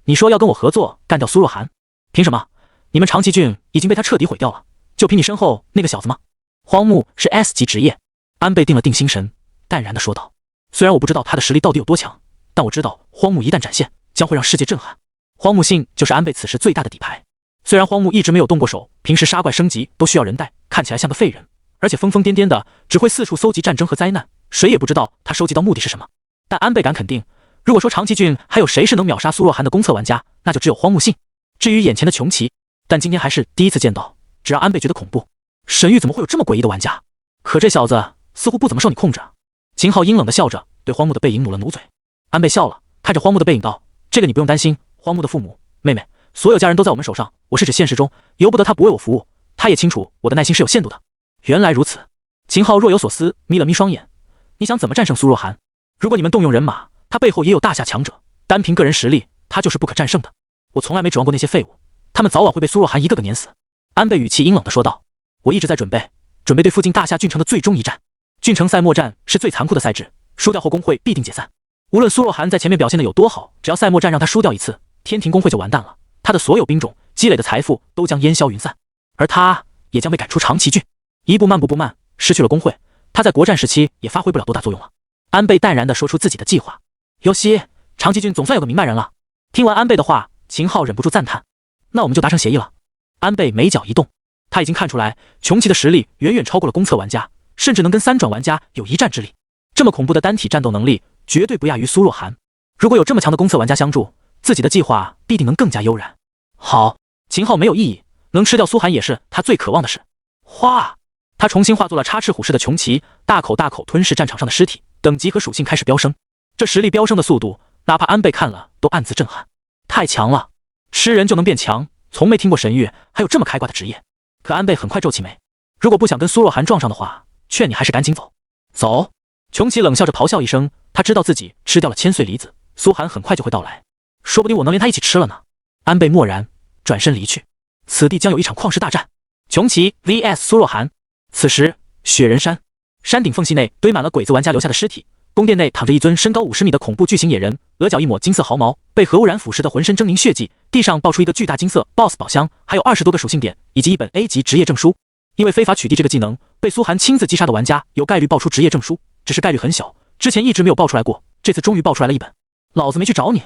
你说要跟我合作干掉苏若涵，凭什么？你们长崎郡已经被他彻底毁掉了，就凭你身后那个小子吗？荒木是 S 级职业。安倍定了定心神，淡然地说道，虽然我不知道他的实力到底有多强，但我知道荒木一旦展现，将会让世界震撼。荒木信就是安倍此时最大的底牌。虽然荒木一直没有动过手，平时杀怪升级都需要人带，看起来像个废人，而且疯疯癫癫的，只会四处搜集战争和灾难，谁也不知道他收集到目的是什么。但安倍敢肯定，如果说长崎郡还有谁是能秒杀苏若涵的公测玩家，那就只有荒木信。至于眼前的琼奇，但今天还是第一次见到，只让安倍觉得恐怖。神域怎么会有这么诡异的玩家？可这小子似乎不怎么受你控制啊。秦昊阴冷地笑着，对荒木的背影努了努嘴。安倍笑了，看着荒木的背影道，这个你不用担心，荒木的父母、妹妹，所有家人都在我们手上，我是指现实中，由不得他不为我服务。他也清楚我的耐心是有限度的。原来如此。秦昊若有所思，眯了眯双眼。你想怎么战胜苏若涵？如果你们动用人马，他背后也有大夏强者，单凭个人实力，他就是不可战胜的。我从来没指望过那些废物，他们早晚会被苏若涵一个个碾死。安倍语气阴冷地说道，我一直在准备对附近大夏郡城的最终一战。郡城赛末战是最残酷的赛制，输掉后工会必定解散。无论苏若涵在前面表现的有多好，只要赛末战让他输掉一次，天庭工会就完蛋了，他的所有兵种积累的财富都将烟消云散，而他也将被赶出长崎郡。一步慢不慢，失去了工会，他在国战时期也发挥不了多大作用了。安倍淡然地说出自己的计划。尤西，长崎郡总算有个明白人了。听完安倍的话，秦昊忍不住赞叹，那我们就达成协议了。安倍眉角一动，他已经看出来琼奇的实力远远超过了公测玩家，甚至能跟三转玩家有一战之力。这么恐怖的单体战斗能力绝对不亚于苏若涵，如果有这么强的公测玩家相助，自己的计划必定能更加悠然。好，秦昊没有异议，能吃掉苏涵也是他最渴望的事。哗，他重新化作了插翅虎式的琼奇，大口大口吞噬战场上的尸体，等级和属性开始飙升。这实力飙升的速度，哪怕安倍看了都暗自震撼，太强了，吃人就能变强，从没听过神域还有这么开挂的职业。可安倍很快皱起眉，如果不想跟苏若涵撞上的话，劝你还是赶紧走。走！琼奇冷笑着咆哮一声，他知道自己吃掉了千岁离子，苏涵很快就会到来，说不定我能连他一起吃了呢。安倍默然，转身离去。此地将有一场旷世大战，琼奇 vs 苏若涵。此时雪人山山顶缝隙内堆满了鬼子玩家留下的尸体，宫殿内躺着一尊身高50米的恐怖巨型野人，额角一抹金色毫毛，被核污染腐蚀的浑身狰狞血迹。地上爆出一个巨大金色 BOSS 宝箱，还有20多个属性点以及一本 A 级职业证书。因为非法取缔这个技能，被苏涵亲自击杀的玩家有概率爆出职业证书，只是概率很小，之前一直没有爆出来过，这次终于爆出来了一本。老子没去找你，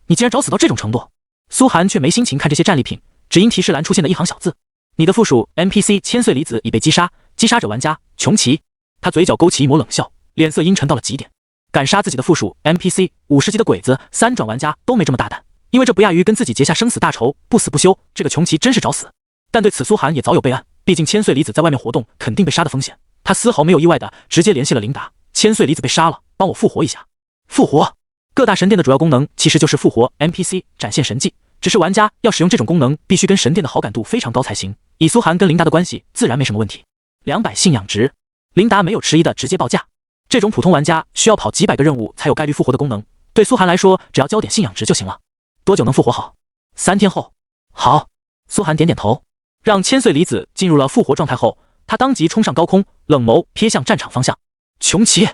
你竟然找死到这种程度！苏涵却没心情看这些战利品，只因提示栏出现的一行小字：你的附属 NPC 千岁离子已被击杀，击杀者玩家琼奇。他嘴角勾起一抹冷笑，脸色阴沉到了极点。敢杀自己的附属 NPC 50级的鬼子三转玩家都没这么大胆，因为这不亚于跟自己结下生死大仇，不死不休。这个琼奇真是找死。但对此苏涵也早有备案，毕竟千岁离子在外面活动肯定被杀的风险，他丝毫没有意外的直接联系了琳达。千岁离子被杀了，帮我复活一下。复活？各大神殿的主要功能其实就是复活 NPC 展现神迹，只是玩家要使用这种功能必须跟神殿的好感度非常高才行，以苏涵跟琳达的关系自然没什么问题。200信仰值，琳达没有迟疑的直接报价。这种普通玩家需要跑几百个任务才有概率复活的功能，对苏涵来说只要交点信仰值就行了。多久能复活好？3天后。好。苏涵点点头，让千岁离子进入了复活状态后，他当即冲上高空，冷眸瞥向战场方向。琼奇，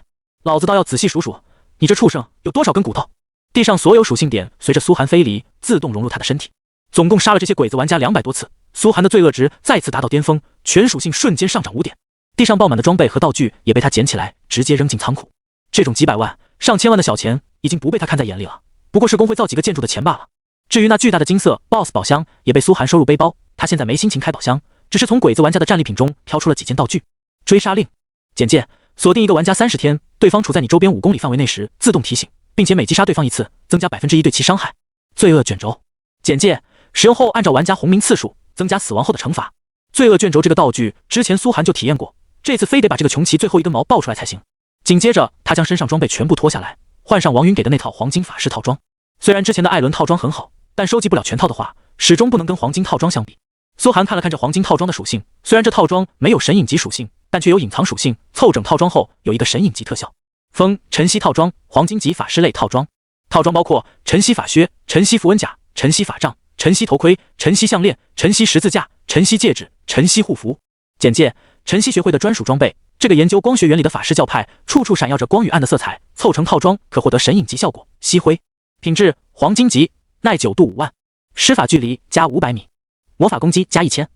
老子倒要仔细数数你这畜生有多少根骨头。地上所有属性点随着苏涵飞离自动融入他的身体，总共杀了这些鬼子玩家200多次，苏涵的罪恶值再次达到巅峰，全属性瞬间上涨5点。地上爆满的装备和道具也被他捡起来直接扔进仓库。这种几百万上千万的小钱已经不被他看在眼里了，不过是工会造几个建筑的钱罢了。至于那巨大的金色 BOSS 宝箱也被苏涵收入背包，他现在没心情开宝箱，只是从鬼子玩家的战利品中挑出了几件道具。追杀令，简介：锁定一个玩家30天，对方处在你周边5公里范围内时自动提醒，并且每击杀对方一次增加1%对其伤害。罪恶卷轴，简介：使用后按照玩家红名次数增加死亡后的惩罚。罪恶卷轴这个道具之前苏涵就体验过，这次非得把这个琼奇最后一根毛爆出来才行。紧接着他将身上装备全部脱下来，换上王云给的那套黄金法师套装。虽然之前的艾伦套装很好，但收集不了全套的话，始终不能跟黄金套装相比。苏寒看了看这黄金套装的属性，虽然这套装没有神隐级属性，但却有隐藏属性，凑整套装后有一个神隐级特效。风晨曦套装，黄金级法师类套装。套装包括晨曦法靴、晨曦符文甲、晨曦法杖、晨曦头盔、晨曦项链、晨曦十字架、晨曦戒指、晨曦护符。简介：晨曦学会的专属装备，这个研究光学原理的法师教派，处处闪耀着光与暗的色彩，凑成套装可获得神隐级效果。吸灰。品质：黄金级，耐久度5万，施法距离加500米，魔法攻击加1000。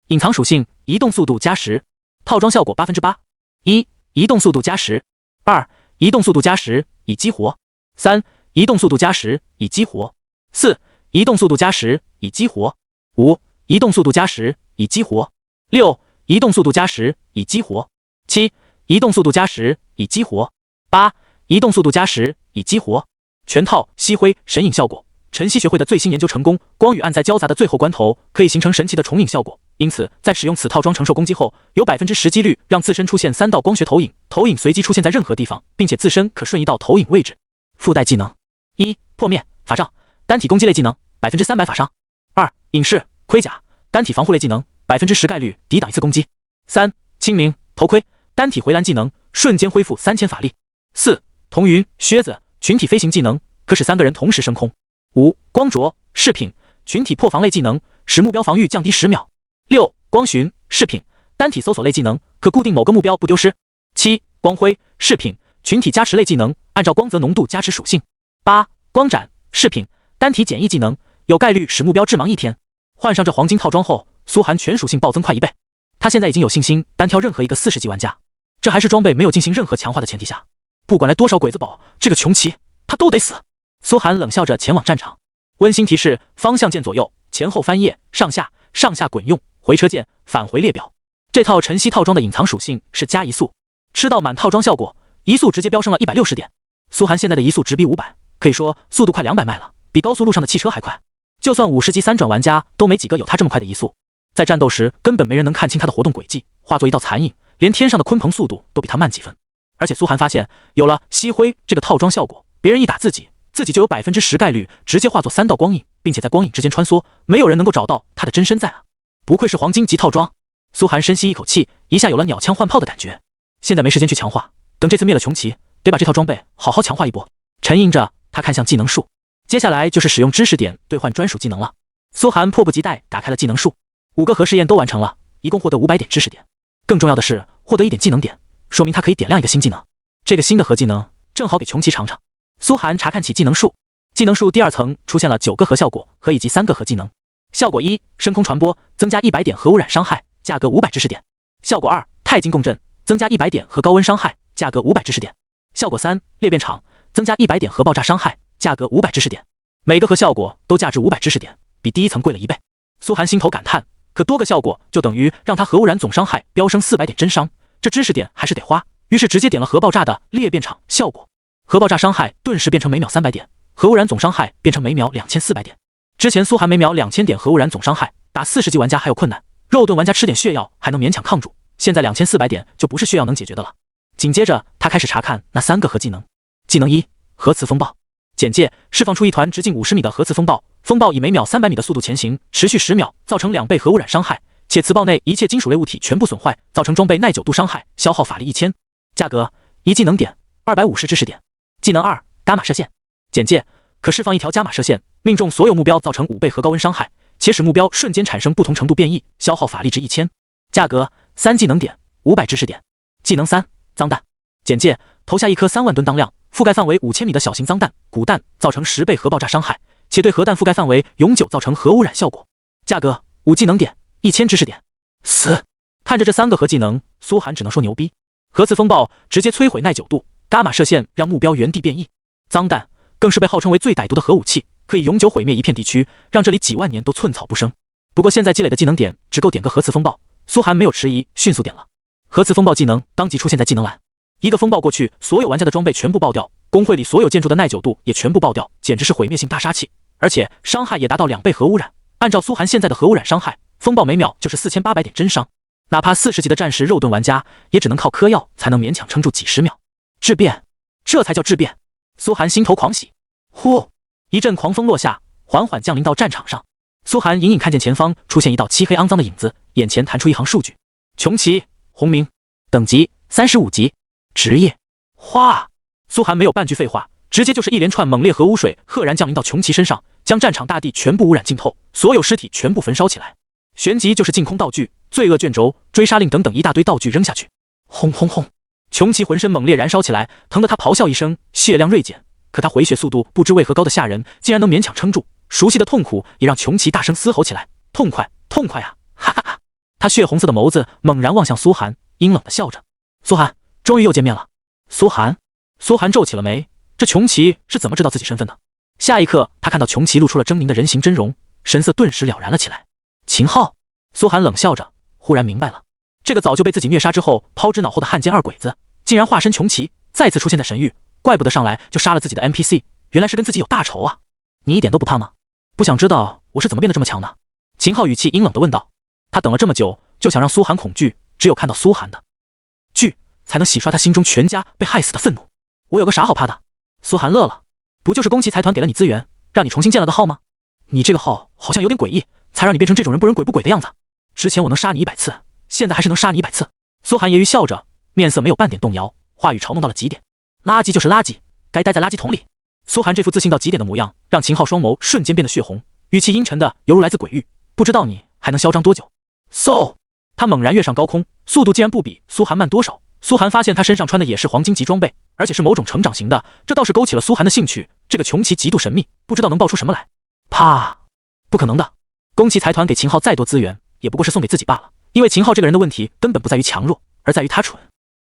隐藏属性：移动速度加10%，套装效果8%。1. 移动速度加10%。2. 移动速度加10%，已激活。3. 移动速度加10%，已激活。4. 移动速度加10%，已激活。5. 移动速度加10%，已激活。6. 移动速度加10%，已激活。7. 移动速度加10%，已激活。8. 移动速度加10%，已激活。全套吸灰神隐效果，晨曦学会的最新研究成功，光与暗在交杂的最后关头，可以形成神奇的重影效果。因此，在使用此套装承受攻击后，有10%几率让自身出现3道光学投影，投影随机出现在任何地方，并且自身可瞬移到投影位置。附带技能：1. 破灭法杖，单体攻击类技能，300%法伤。2. 隐士盔甲，单体防护类技能，10%概率抵挡一次攻击。3. 清明头盔，单体回蓝技能，瞬间恢复3000法力。4. 彤云靴子，群体飞行技能，可使3个人同时升空。5. 光灼饰品，群体破防类技能，使目标防御降低10秒。6. 光寻饰品，单体搜索类技能，可固定某个目标不丢失。7. 光辉饰品，群体加持类技能，按照光泽浓度加持属性。8. 光斩饰品，单体减益技能，有概率使目标致盲1天。换上这黄金套装后，苏寒全属性暴增快1倍。他现在已经有信心单挑任何一个40级玩家，这还是装备没有进行任何强化的前提下。不管来多少鬼子堡，这个穷奇他都得死。苏寒冷笑着前往战场。温馨提示：方向键左右，前后翻页，上下滚用，回车键返回列表。这套晨曦套装的隐藏属性是加移速，吃到满套装效果，移速直接飙升了160点。苏寒现在的移速直逼500，可以说速度快200迈了，比高速路上的汽车还快。就算50级3转玩家都没几个有他这么快的移速，在战斗时根本没人能看清他的活动轨迹，化作一道残影，连天上的鲲鹏速度都比他慢几分。而且苏寒发现，有了吸灰这个套装效果，别人一打自己就有10%概率直接化作3道光影，并且在光影之间穿梭，没有人能够找到他的真身在啊！不愧是黄金级套装。苏寒深吸一口气，一下有了鸟枪换炮的感觉。现在没时间去强化，等这次灭了穷奇，得把这套装备好好强化一波。沉吟着，他看向技能树，接下来就是使用知识点兑换专属技能了。苏寒迫不及待打开了技能树，5个核试验都完成了，一共获得500点知识点。更重要的是，获得1点技能点，说明他可以点亮一个新技能。这个新的核技能正好给穷奇尝尝。苏寒查看起技能树，技能树第2层出现了9个核效果和以及3个核技能。效果1：升空传播，增加100点核污染伤害，价格500知识点。效果2：钛金共振，增加100点核高温伤害，价格500知识点。效果3：裂变场，增加100点核爆炸伤害，价格500知识点。每个核效果都价值500知识点，比第1层贵了1倍。苏寒心头感叹，可多个效果就等于让他核污染总伤害飙升400点真伤，这知识点还是得花，于是直接点了核爆炸的裂变场效果。核爆炸伤害顿时变成每秒300点，核污染总伤害变成每秒2400点。之前苏寒每秒2000点核污染总伤害，打40级玩家还有困难，肉盾玩家吃点血药还能勉强抗住，现在2400点就不是血药能解决的了。紧接着他开始查看那3个核技能。技能1：核磁风暴。简介：释放出一团直径50米的核磁风暴，风暴以每秒300米的速度前行，持续10秒，造成2倍核污染伤害，且磁暴内一切金属类物体全部损坏，造成装备耐久度伤害，消耗法力1000。价格1技能点250知识点。技能2：伽马射线。简介：可释放一条伽马射线，命中所有目标造成5倍核高温伤害，且使目标瞬间产生不同程度变异，消耗法力值1000。价格3技能点500知识点。技能3：脏弹。简介：投下一颗3万吨当量、覆盖范围5000米的小型脏弹骨弹，造成10倍核爆炸伤害，且对核弹覆盖范围永久造成核污染效果。价格5技能点1000知识点。死！看着这3个核技能，苏寒只能说牛逼。核磁风暴直接摧毁耐久度，伽马射线让目标原地变异，脏弹更是被号称为最歹毒的核武器，可以永久毁灭一片地区，让这里几万年都寸草不生。不过现在积累的技能点只够点个核磁风暴，苏寒没有迟疑，迅速点了核磁风暴技能，当即出现在技能栏。一个风暴过去，所有玩家的装备全部爆掉，工会里所有建筑的耐久度也全部爆掉，简直是毁灭性大杀器，而且伤害也达到2倍核污染。按照苏寒现在的核污染伤害，风暴每秒就是4800点真伤，哪怕40级的战士肉盾玩家也只能靠嗑药才能勉强撑住几十秒。质变，这才叫质变。苏寒心头狂喜，呼，一阵狂风落下，缓缓降临到战场上。苏寒隐隐看见前方出现一道漆黑肮脏的影子，眼前弹出一行数据：穷奇，红名，等级35级，职业花。苏寒没有半句废话，直接就是一连串猛烈核污水赫然降临到穷奇身上，将战场大地全部污染浸透，所有尸体全部焚烧起来。旋即就是净空道具、罪恶卷轴、追杀令等等一大堆道具扔下去，轰轰轰！穷奇浑身猛烈燃烧起来，疼得他咆哮一声，血量锐减。可他回血速度不知为何高的吓人，竟然能勉强撑住。熟悉的痛苦也让穷奇大声嘶吼起来：“痛快，痛快啊！”哈哈哈！他血红色的眸子猛然望向苏寒，阴冷的笑着：“苏寒，终于又见面了。”苏寒皱起了眉，这穷奇是怎么知道自己身份的？下一刻，他看到穷奇露出了狰狞的人形真容，神色顿时了然了起来。秦昊，苏寒冷笑着，忽然明白了，这个早就被自己虐杀之后抛之脑后的汉奸二鬼子，竟然化身穷奇，再次出现在神域，怪不得上来就杀了自己的 NPC， 原来是跟自己有大仇啊！你一点都不怕吗？不想知道我是怎么变得这么强的？秦昊语气阴冷地问道。他等了这么久，就想让苏寒恐惧，只有看到苏寒的惧，才能洗刷他心中全家被害死的愤怒。我有个啥好怕的？苏寒乐了，不就是宫崎财团给了你资源，让你重新建了个号吗？你这个号好像有点诡异，才让你变成这种人不人鬼不鬼的样子。之前我能杀你100次，现在还是能杀你100次。苏寒揶揄笑着，面色没有半点动摇，话语嘲弄到了极点。垃圾就是垃圾，该待在垃圾桶里。苏寒这副自信到极点的模样，让秦昊双眸瞬间变得血红，语气阴沉的犹如来自鬼域。不知道你还能嚣张多久？So， 他猛然跃上高空，速度竟然不比苏寒慢多少。苏寒发现他身上穿的也是黄金级装备，而且是某种成长型的，这倒是勾起了苏寒的兴趣。这个穷奇极度神秘，不知道能爆出什么来。啪！不可能的，宫崎财团给秦昊再多资源，也不过是送给自己罢了。因为秦昊这个人的问题根本不在于强弱，而在于他蠢，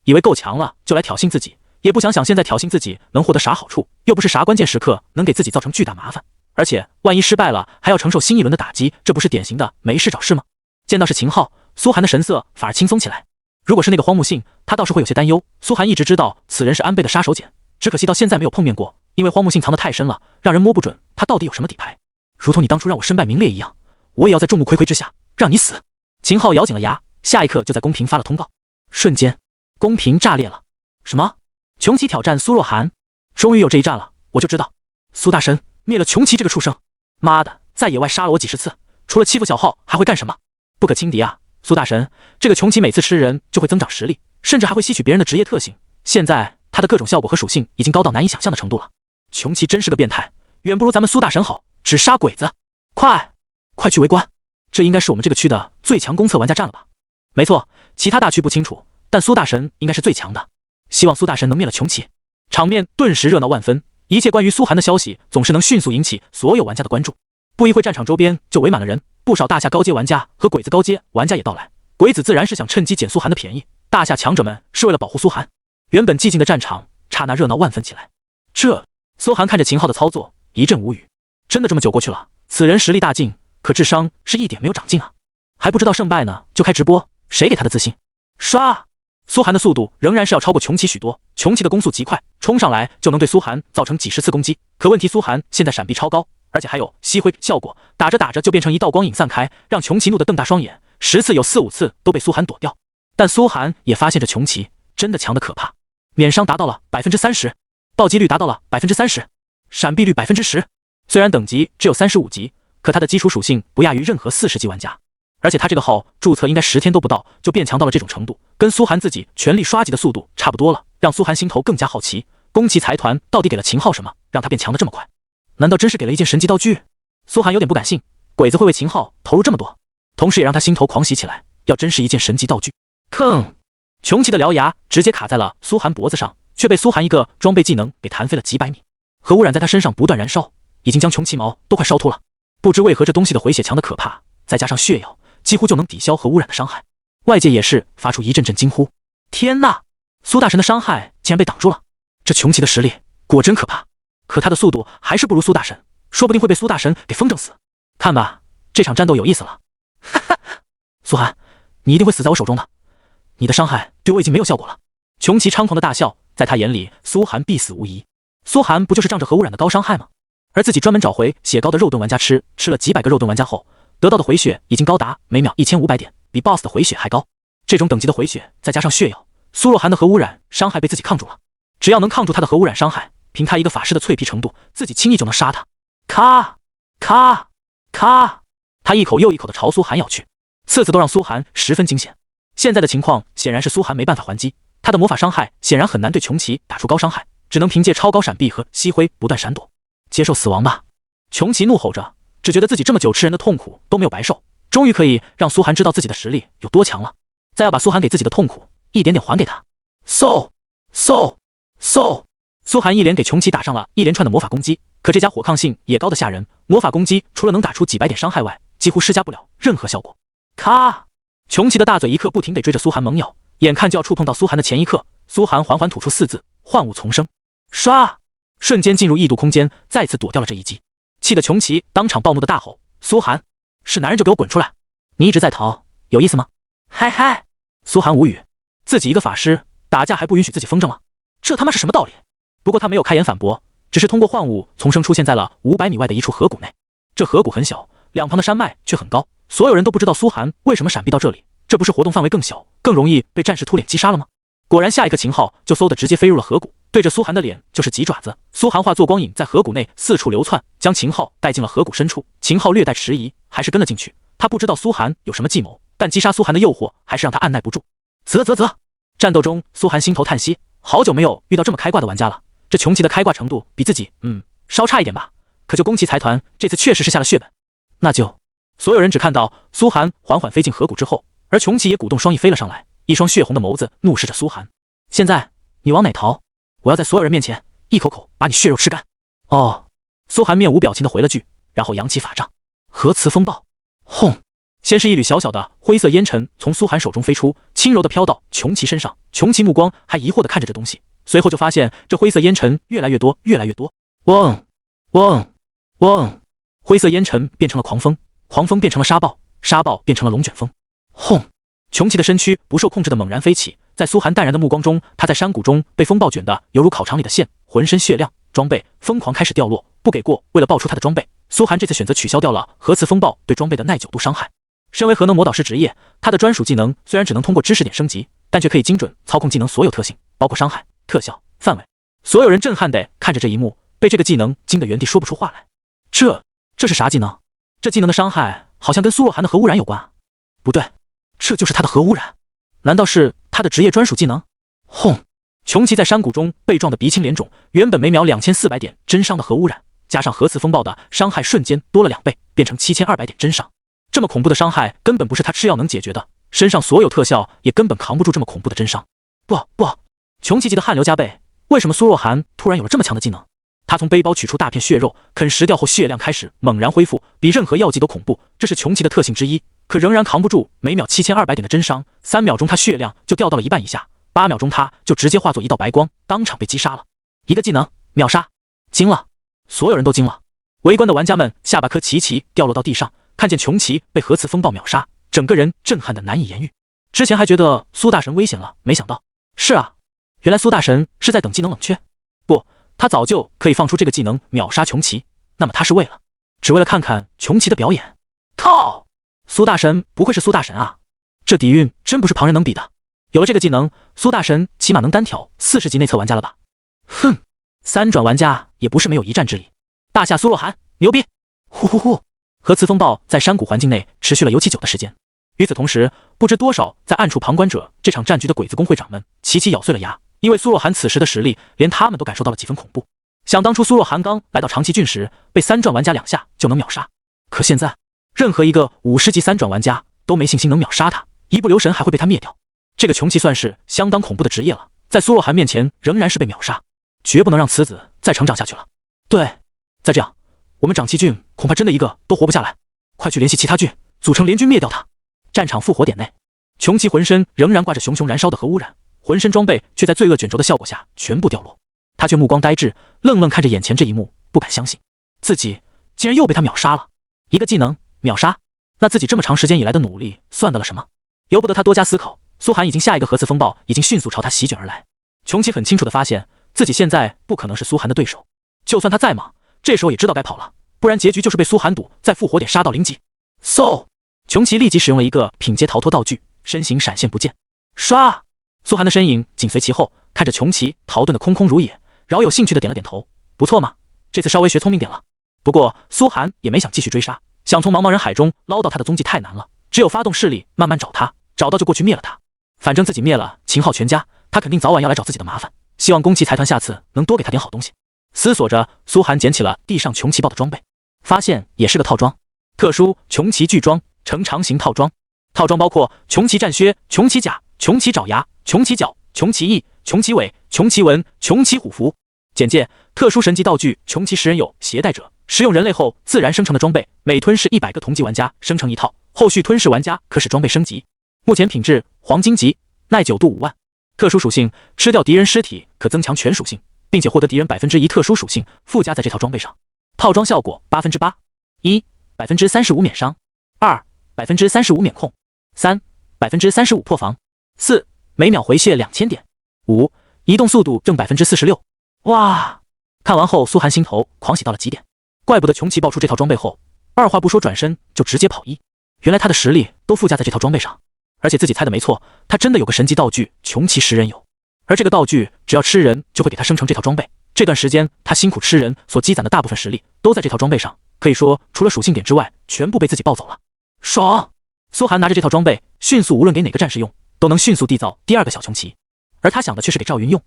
以为够强了就来挑衅自己，也不想想现在挑衅自己能获得啥好处，又不是啥关键时刻能给自己造成巨大麻烦，而且万一失败了还要承受新一轮的打击，这不是典型的没事找事吗？见到是秦昊，苏寒的神色反而轻松起来。如果是那个荒木信，他倒是会有些担忧。苏寒一直知道此人是安倍的杀手锏，只可惜到现在没有碰面过，因为荒木信藏得太深了，让人摸不准他到底有什么底牌。如同你当初让我身败名裂一样，我也要在众目睽睽之下让你死。秦昊咬紧了牙，下一刻就在公屏发了通告。瞬间，公屏炸裂了。什么？穷奇挑战苏若涵？终于有这一战了，我就知道，苏大神灭了穷奇这个畜生。妈的，在野外杀了我几十次，除了欺负小号还会干什么？不可轻敌啊！苏大神，这个穷奇每次吃人就会增长实力，甚至还会吸取别人的职业特性。现在他的各种效果和属性已经高到难以想象的程度了。穷奇真是个变态，远不如咱们苏大神好，只杀鬼子。快去围观，这应该是我们这个区的最强公测玩家战了吧？没错，其他大区不清楚，但苏大神应该是最强的。希望苏大神能灭了穷奇。场面顿时热闹万分，一切关于苏寒的消息总是能迅速引起所有玩家的关注。不一会，战场周边就围满了人，不少大夏高阶玩家和鬼子高阶玩家也到来。鬼子自然是想趁机捡苏寒的便宜，大夏强者们是为了保护苏寒。原本寂静的战场刹那热闹万分起来。苏寒看着秦昊的操作，一阵无语。真的这么久过去了，此人实力大进，可智商是一点没有长进啊！还不知道胜败呢，就开直播，谁给他的自信？刷！苏寒的速度仍然是要超过穷奇许多，穷奇的攻速极快，冲上来就能对苏寒造成几十次攻击。可问题苏寒现在闪避超高，而且还有吸灰效果，打着打着就变成一道光影散开，让穷奇怒得瞪大双眼，10次有4、5次都被苏寒躲掉。但苏寒也发现这穷奇真的强得可怕，免伤达到了 30%， 暴击率达到了 30%， 闪避率 10%。虽然等级只有35级，可他的基础属性不亚于任何40级玩家。而且他这个号注册应该10天都不到就变强到了这种程度，跟苏寒自己全力刷级的速度差不多了，让苏寒心头更加好奇，宫崎财团到底给了秦昊什么，让他变强得这么快？难道真是给了一件神级道具？苏寒有点不敢信，鬼子会为秦昊投入这么多，同时也让他心头狂喜起来。要真是一件神级道具，吭！穷奇的獠牙直接卡在了苏寒脖子上，却被苏寒一个装备技能给弹飞了几百米。核污染在他身上不断燃烧，已经将穷奇毛都快烧秃了。不知为何这东西的回血强得可怕，再加上血药，几乎就能抵消核污染的伤害。外界也是发出一阵阵惊呼：天呐，苏大神的伤害竟然被挡住了！这穷奇的实力果真可怕，可他的速度还是不如苏大神，说不定会被苏大神给风筝死。看吧，这场战斗有意思了。哈哈，苏寒，你一定会死在我手中的，你的伤害对我已经没有效果了。穷奇猖狂的大笑，在他眼里，苏寒必死无疑。苏寒不就是仗着核污染的高伤害吗？而自己专门找回血高的肉盾玩家吃了几百个肉盾玩家后，得到的回血已经高达每秒1500点，比 BOSS 的回血还高。这种等级的回血，再加上血药，苏若涵的核污染伤害被自己抗住了。只要能抗住他的核污染伤害，凭他一个法师的脆皮程度，自己轻易就能杀他。咔咔咔，他一口又一口的朝苏寒咬去，次次都让苏寒十分惊险。现在的情况显然是苏寒没办法还击，他的魔法伤害显然很难对穷奇打出高伤害，只能凭借超高闪避和吸灰不断闪躲，接受死亡吧。穷奇怒吼着，只觉得自己这么久吃人的痛苦都没有白受，终于可以让苏寒知道自己的实力有多强了，再要把苏寒给自己的痛苦一点点还给他。嗖嗖嗖，苏寒一连给穷奇打上了一连串的魔法攻击，可这家伙抗性也高得吓人，魔法攻击除了能打出几百点伤害外，几乎施加不了任何效果。咔！穷奇的大嘴一刻不停地追着苏寒猛咬，眼看就要触碰到苏寒的前一刻，苏寒缓缓吐出4字：幻物丛生。唰！瞬间进入异度空间，再次躲掉了这一击，气得穷奇当场暴怒的大吼：苏寒，是男人就给我滚出来！你一直在逃，有意思吗？嗨嗨！苏寒无语，自己一个法师打架还不允许自己风筝吗？这他妈是什么道理？不过他没有开言反驳，只是通过幻物丛生出现在了500米外的一处河谷内。这河谷很小，两旁的山脉却很高，所有人都不知道苏寒为什么闪避到这里，这不是活动范围更小，更容易被战士突脸击杀了吗？果然，下一个秦昊就嗖的直接飞入了河谷，对着苏寒的脸就是几爪子。苏寒化作光影在河谷内四处流窜，将秦昊带进了河谷深处。秦昊略带迟疑，还是跟了进去。他不知道苏寒有什么计谋，但击杀苏寒的诱惑还是让他按耐不住。啧，战斗中，苏寒心头叹息，好久没有遇到这么开挂的玩家了。这穷奇的开挂程度比自己稍差一点吧，可就宫崎财团这次确实是下了血本。那就，所有人只看到苏寒缓缓飞进河谷之后，而穷奇也鼓动双翼飞了上来，一双血红的眸子怒视着苏寒。现在你往哪逃？我要在所有人面前一口口把你血肉吃干。哦，苏寒面无表情的回了句，然后扬起法杖，核磁风暴。轰！先是一缕小小的灰色烟尘从苏寒手中飞出，轻柔的飘到穷奇身上。穷奇目光还疑惑的看着这东西，随后就发现这灰色烟尘越来越多，越来越多。嗡嗡嗡！灰色烟尘变成了狂风，狂风变成了沙暴，沙暴变成了龙卷风。轰！穷奇的身躯不受控制的猛然飞起，在苏寒淡然的目光中，他在山谷中被风暴卷得犹如烤肠里的馅，浑身血亮，装备疯狂开始掉落，不给过。为了爆出他的装备，苏寒这次选择取消掉了核磁风暴对装备的耐久度伤害。身为核能魔导师职业，他的专属技能虽然只能通过知识点升级，但却可以精准操控技能所有特性，包括伤害、特效、范围。所有人震撼地看着这一幕，被这个技能惊得原地说不出话来。这是啥技能？这技能的伤害好像跟苏若涵的核污染有关啊？不对，这就是他的核污染。难道是他的职业专属技能？轰！穷奇在山谷中被撞得鼻青脸肿，原本每秒2400点真伤的核污染，加上核磁风暴的伤害瞬间多了2倍，变成7200点真伤。这么恐怖的伤害根本不是他吃药能解决的，身上所有特效也根本扛不住这么恐怖的真伤。不，穷奇急得汗流浃背，为什么苏若涵突然有了这么强的技能？他从背包取出大片血肉，啃食掉后血量开始猛然恢复，比任何药剂都恐怖，这是穷奇的特性之一，可仍然扛不住每秒7200点的真伤。3秒钟他血量就掉到了1半以下，8秒钟他就直接化作一道白光，当场被击杀了。一个技能秒杀，惊了，所有人都惊了。围观的玩家们下巴颏齐齐掉落到地上，看见穷奇被核磁风暴秒杀，整个人震撼的难以言喻。之前还觉得苏大神危险了，没想到是啊，原来苏大神是在等技能冷却。不，他早就可以放出这个技能秒杀穷奇，那么他是只为了看看穷奇的表演。靠，苏大神不愧是苏大神啊，这底蕴真不是旁人能比的。有了这个技能，苏大神起码能单挑40级内测玩家了吧？哼，3转玩家也不是没有一战之力。大夏苏若涵牛逼！呼呼呼！核磁风暴在山谷环境内持续了尤其久的时间。与此同时，不知多少在暗处旁观者这场战局的鬼子公会长们齐齐咬碎了牙，因为苏若涵此时的实力，连他们都感受到了几分恐怖。想当初苏若涵刚来到长崎郡时，被3转玩家2下就能秒杀，可现在任何一个50级3转玩家都没信心能秒杀他，一不留神还会被他灭掉。这个穷奇算是相当恐怖的职业了，在苏若涵面前仍然是被秒杀，绝不能让此子再成长下去了。对，再这样，我们长崎郡恐怕真的一个都活不下来。快去联系其他郡，组成联军灭掉他。战场复活点内，穷奇浑身仍然挂着熊熊燃烧的核污染，浑身装备却在罪恶卷轴的效果下全部掉落。他却目光呆滞，愣愣看着眼前这一幕，不敢相信自己竟然又被他秒杀了。一个技能秒杀，那自己这么长时间以来的努力算得了什么？由不得他多加思考，苏寒已经下一个核磁风暴已经迅速朝他席卷而来。穷奇很清楚地发现自己现在不可能是苏寒的对手，就算他再忙，这时候也知道该跑了，不然结局就是被苏寒堵在复活点杀到0级。嗖！穷奇立即使用了一个品阶逃脱道具，身形闪现不见。唰！苏寒的身影紧随其后，看着穷奇逃遁的空空如也，饶有兴趣的点了点头，不错嘛，这次稍微学聪明点了。不过苏寒也没想继续追杀，想从茫茫人海中捞到他的踪迹太难了，只有发动势力慢慢找他，找到就过去灭了他。反正自己灭了秦昊全家，他肯定早晚要来找自己的麻烦。希望宫崎财团下次能多给他点好东西。思索着，苏寒捡起了地上穷奇豹的装备，发现也是个套装，特殊穷奇巨装呈长形套装。套装包括穷奇战靴、穷奇甲、穷奇爪牙、穷奇角、穷奇翼、穷奇尾、穷奇纹、穷奇虎符。简介：特殊神级道具穷奇食人蛹携带者，食用人类后自然生成的装备，每吞噬100个同级玩家生成一套，后续吞噬玩家可使装备升级。目前品质黄金级，耐久度5万。特殊属性：吃掉敌人尸体可增强全属性，并且获得敌人1%特殊属性附加在这套装备上。套装效果8%： 1. 35%免伤， 2. 35%免控， 3. 35%破防， 4. 每秒回血2000点， 5. 移动速度正46%。哇！看完后，苏寒心头狂喜到了极点。怪不得穷奇爆出这套装备后，二话不说转身就直接跑1，原来他的实力都附加在这套装备上。而且自己猜的没错，他真的有个神级道具穷奇食人蛹，而这个道具只要吃人就会给他生成这套装备。这段时间他辛苦吃人所积攒的大部分实力都在这套装备上，可以说除了属性点之外，全部被自己抱走了。爽！苏寒拿着这套装备，迅速无论给哪个战士用，都能迅速缔造第2个小穷奇。而他想的却是给赵云用，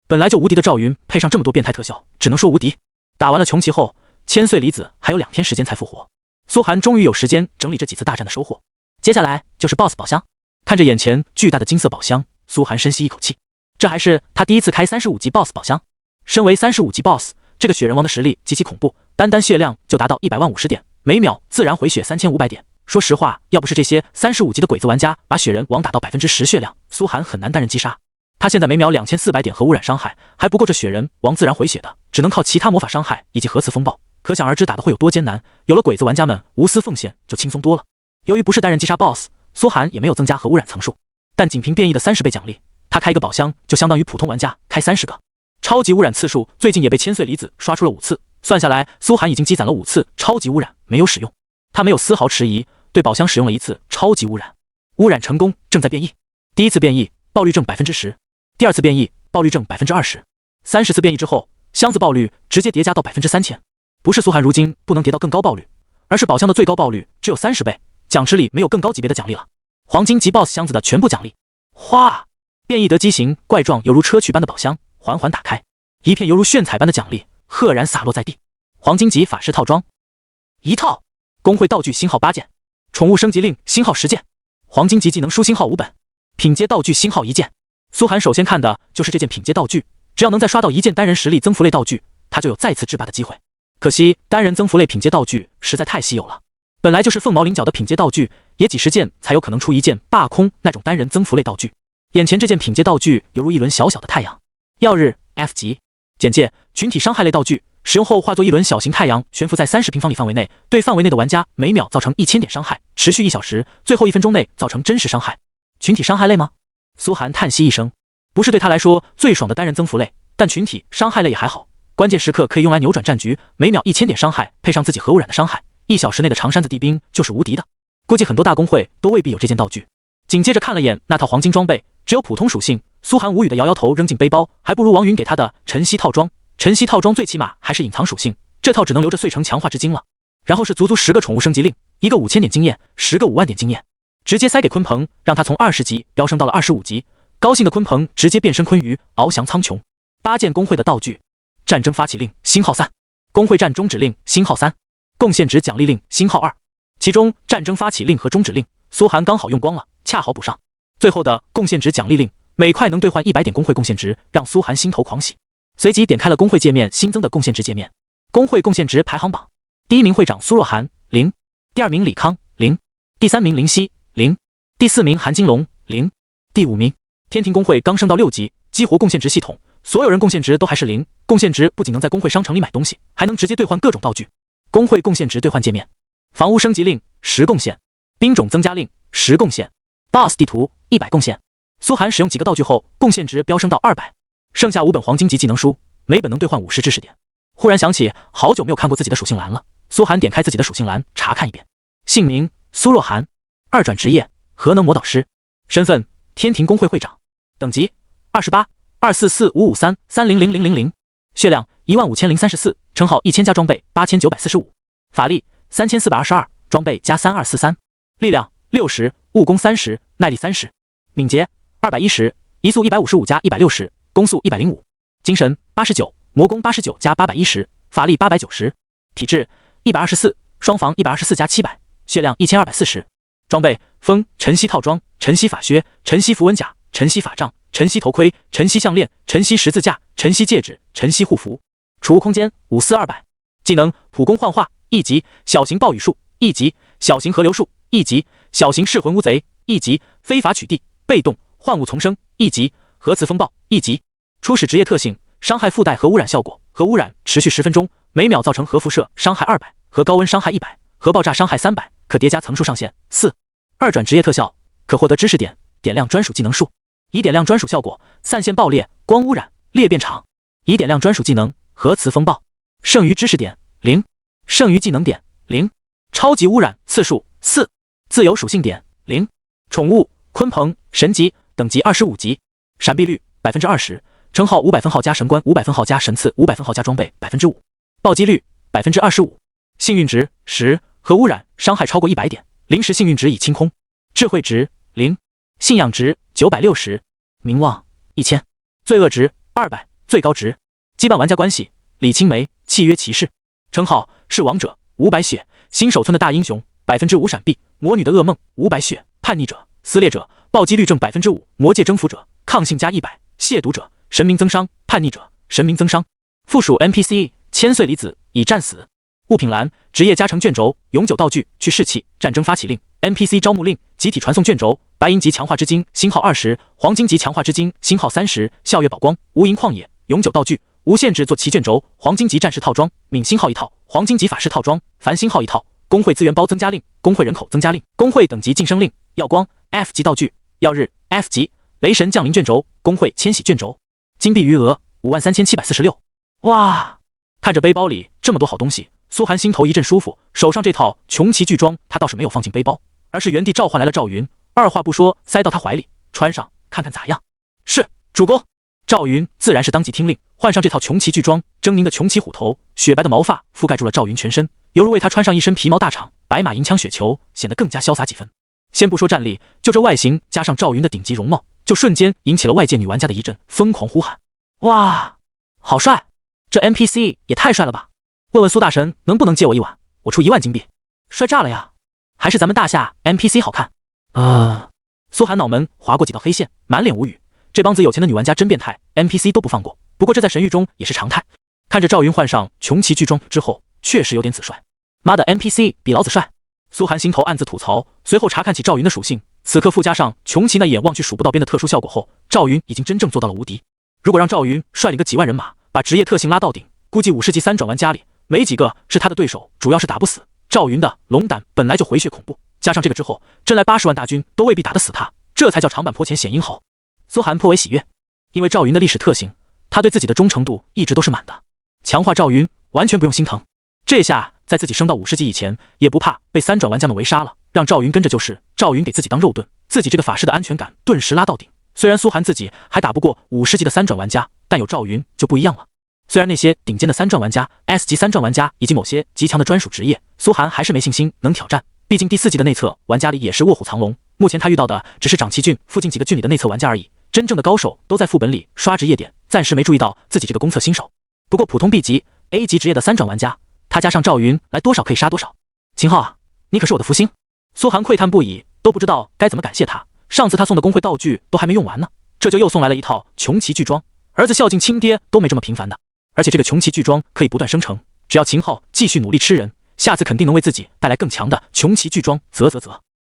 本来就无敌的赵云，配上这么多变态特效，只能说无敌。打完了穷奇后，千岁离子还有2天时间才复活，苏寒终于有时间整理这几次大战的收获。接下来就是 BOSS 宝箱。看着眼前巨大的金色宝箱，苏寒深吸一口气，这还是他第一次开35级 BOSS 宝箱。身为35级 BOSS， 这个雪人王的实力极其恐怖，单血量就达到100万50点，每秒自然回血3500点。说实话，要不是这些35级的鬼子玩家把雪人王打到10%血量，苏寒很难单人击杀。他现在每秒2400点和污染伤害还不够这雪人王自然回血的，只能靠其他魔法伤害以及核磁风暴，可想而知打的会有多艰难。有了鬼子玩家们无私奉献，就轻松多了。由于不是单人击杀 BOSS， 苏寒也没有增加核污染层数，但仅凭变异的30倍奖励，他开一个宝箱就相当于普通玩家开30个。超级污染次数最近也被千岁离子刷出了5次，算下来苏寒已经积攒了5次超级污染没有使用。他没有丝毫迟疑，对宝箱使用了1次超级污染。污染成功，正在变异。第1次变异爆率正10%，第2次变异爆率正20%， 30次变异之后，箱子爆率直接叠加到3000%。不是苏寒如今不能叠到更高爆率，而是宝箱的最高爆率只有30倍，奖池里没有更高级别的奖励了。黄金级 BOSS 箱子的全部奖励。哗！变异得畸形怪状犹如砗磲般的宝箱缓缓打开，一片犹如炫彩般的奖励赫然洒落在地。黄金级法师套装1套，工会道具星号8件，宠物升级令星号10件，黄金级技能书星号5本，品阶道具星号1件。苏寒首先看的就是这件品阶道具，只要能再刷到1件单人实力增幅类道具，他就有再次制霸的机会。可惜单人增幅类品阶道具实在太稀有了，本来就是凤毛麟角的品阶道具，也几十件才有可能出1件霸空那种单人增幅类道具。眼前这件品阶道具犹如一轮小小的太阳，耀日 F 级。简介：群体伤害类道具，使用后化作一轮小型太阳，悬浮在30平方米范围内，对范围内的玩家每秒造成1000点伤害，持续1小时，最后1分钟内造成真实伤害。群体伤害类吗？苏寒叹息一声，不是对他来说最爽的单人增幅类，但群体伤害类也还好，关键时刻可以用来扭转战局，每秒1000点伤害，配上自己核污染的伤害，1小时内的长山子地兵就是无敌的。估计很多大公会都未必有这件道具。紧接着看了眼那套黄金装备，只有普通属性，苏寒无语的摇摇头，扔进背包，还不如王云给他的晨曦套装。晨曦套装最起码还是隐藏属性，这套只能留着碎成强化之精了。然后是足足10个宠物升级令，一个5000点经验，10个5万点经验，直接塞给鲲鹏，让他从20级飙升到了25级。高兴的鲲鹏直接变身鲲鱼，翱翔苍穹。8件工会的道具：战争发起令星号3，工会战终止令星号3，贡献值奖励令星号2。其中战争发起令和终止令苏寒刚好用光了，恰好补上。最后的贡献值奖励令每块能兑换100点工会贡献值，让苏寒心头狂喜。随即点开了工会界面新增的贡献值界面，工会贡献值排行榜：第1名会长苏若涵0，第2名李康0，第3名林夕0，第4名韩金龙0，第5名。天庭工会刚升到6级，激活贡献值系统，所有人贡献值都还是0。贡献值不仅能在工会商城里买东西，还能直接兑换各种道具。工会贡献值兑换界面：房屋升级令10贡献，兵种增加令10贡献， BOSS 地图100贡献。苏寒使用几个道具后，贡献值飙升到200。剩下5本黄金级技能书，每本能兑换50知识点。忽然想起好久没有看过自己的属性栏了，苏寒点开自己的属性栏查看一遍。姓名苏若涵，2转职业核能魔导师，身份天庭工会会长，等级28244553300000，血量15034，称号1000加装备8945，法力3422，装备加3243，力量60，物攻30，耐力30，敏捷210，移速155加160，攻速105，精神89，魔攻89加810，法力890，体质124，双防124加700，血量1240。装备风晨曦套装、晨曦法靴、晨曦符文甲、晨曦法杖、晨曦头盔、晨曦项链、晨曦十字架、晨曦戒指、晨曦护符。储物空间54200。技能普攻幻化1级，小型暴雨术1级，小型河流术1级，小型噬魂乌贼1级，非法取缔被动幻物丛生1级，核磁风暴1级。初始职业特性：伤害附带核污染效果，核污染持续10分钟，每秒造成核辐射伤害200，核高温伤害100，核爆炸伤害300，可叠加层数上限4。二转职业特效：可获得知识点，点亮专属技能树。以点亮专属效果：散现爆裂、光污染、裂变场。以点亮专属技能：核磁风暴。剩余知识点0，剩余技能点0，超级污染次数4，自由属性点0。宠物鲲鹏神级，等级25级，闪避率20%，称号500分号加神冠500分号加神刺500分号加装备5%，暴击率25%，幸运值10，核污染伤害超过100点，临时幸运值已清空，智慧值0，信仰值960，名望1000，罪恶值200，最高值。羁绊玩家关系：李青梅，契约骑士，称号是王者500血，新手村的大英雄5%闪避，魔女的噩梦500血，叛逆者撕裂者，暴击率正5%，魔界征服者，抗性加100，亵渎者，神明增伤，叛逆者，神明增伤。附属 NPC 千岁离子已战死。物品栏：职业加成卷轴、永久道具、去士气、战争发起令、NPC 招募令、集体传送卷轴、白银级强化之金星号20，黄金级强化之金星号30，笑月宝光、无垠旷野、永久道具、无限制坐骑卷轴、黄金级战士套装、闵星号1套、黄金级法师套装、繁星号1套、工会资源包增加令、工会人口增加令、工会等级晋升令、耀光 F 级道具、耀日 F 级、雷神降临卷轴、工会迁徙卷轴。金币余额53746。哇！看着背包里这么多好东西，苏寒心头一阵舒服，手上这套穷奇巨装他倒是没有放进背包，而是原地召唤来了赵云，二话不说塞到他怀里，穿上看看咋样。是，主公。赵云自然是当即听令，换上这套穷奇巨装，狰狞的穷奇虎头，雪白的毛发覆盖住了赵云全身，犹如为他穿上一身皮毛大氅，白马银枪雪球，显得更加潇洒几分。先不说战力，就这外形加上赵云的顶级容貌，就瞬间引起了外界女玩家的一阵疯狂呼喊。哇，好帅！这 NPC 也太帅了吧！问问苏大神能不能借我一碗，我出1万金币，帅炸了呀！还是咱们大夏 NPC 好看。苏寒脑门划过几道黑线，满脸无语。这帮子有钱的女玩家真变态 ，NPC 都不放过。不过这在神域中也是常态。看着赵云换上穷奇巨装之后，确实有点子帅。妈的 NPC 比老子帅！苏寒心头暗自吐槽，随后查看起赵云的属性。此刻附加上穷奇那眼望去数不到边的特殊效果后，赵云已经真正做到了无敌。如果让赵云率领个几万人马，把职业特性拉到顶，估计50级3转玩家里没几个是他的对手，主要是打不死。赵云的龙胆本来就回血恐怖，加上这个之后，真来80万大军都未必打得死他，这才叫长坂坡前显英豪。苏寒颇为喜悦，因为赵云的历史特性，他对自己的忠诚度一直都是满的。强化赵云完全不用心疼，这下在自己升到50级以前，也不怕被3转玩家们围杀了。让赵云跟着就是赵云给自己当肉盾，自己这个法师的安全感顿时拉到顶。虽然苏寒自己还打不过50级的3转玩家，但有赵云就不一样了。虽然那些顶尖的3转玩家、S 级3转玩家以及某些极强的专属职业，苏寒还是没信心能挑战。毕竟第4级的内测玩家里也是卧虎藏龙，目前他遇到的只是长崎郡附近几个郡里的内测玩家而已。真正的高手都在副本里刷职业点，暂时没注意到自己这个公测新手。不过普通 B 级、A 级职业的3转玩家，他加上赵云来多少可以杀多少。秦昊啊，你可是我的福星！苏寒喟叹不已，都不知道该怎么感谢他。上次他送的工会道具都还没用完呢，这就又送来了一套穷奇巨装。儿子孝敬亲爹都没这么频繁的，而且这个穷奇巨装可以不断生成，只要秦昊继续努力吃人，下次肯定能为自己带来更强的穷奇巨装。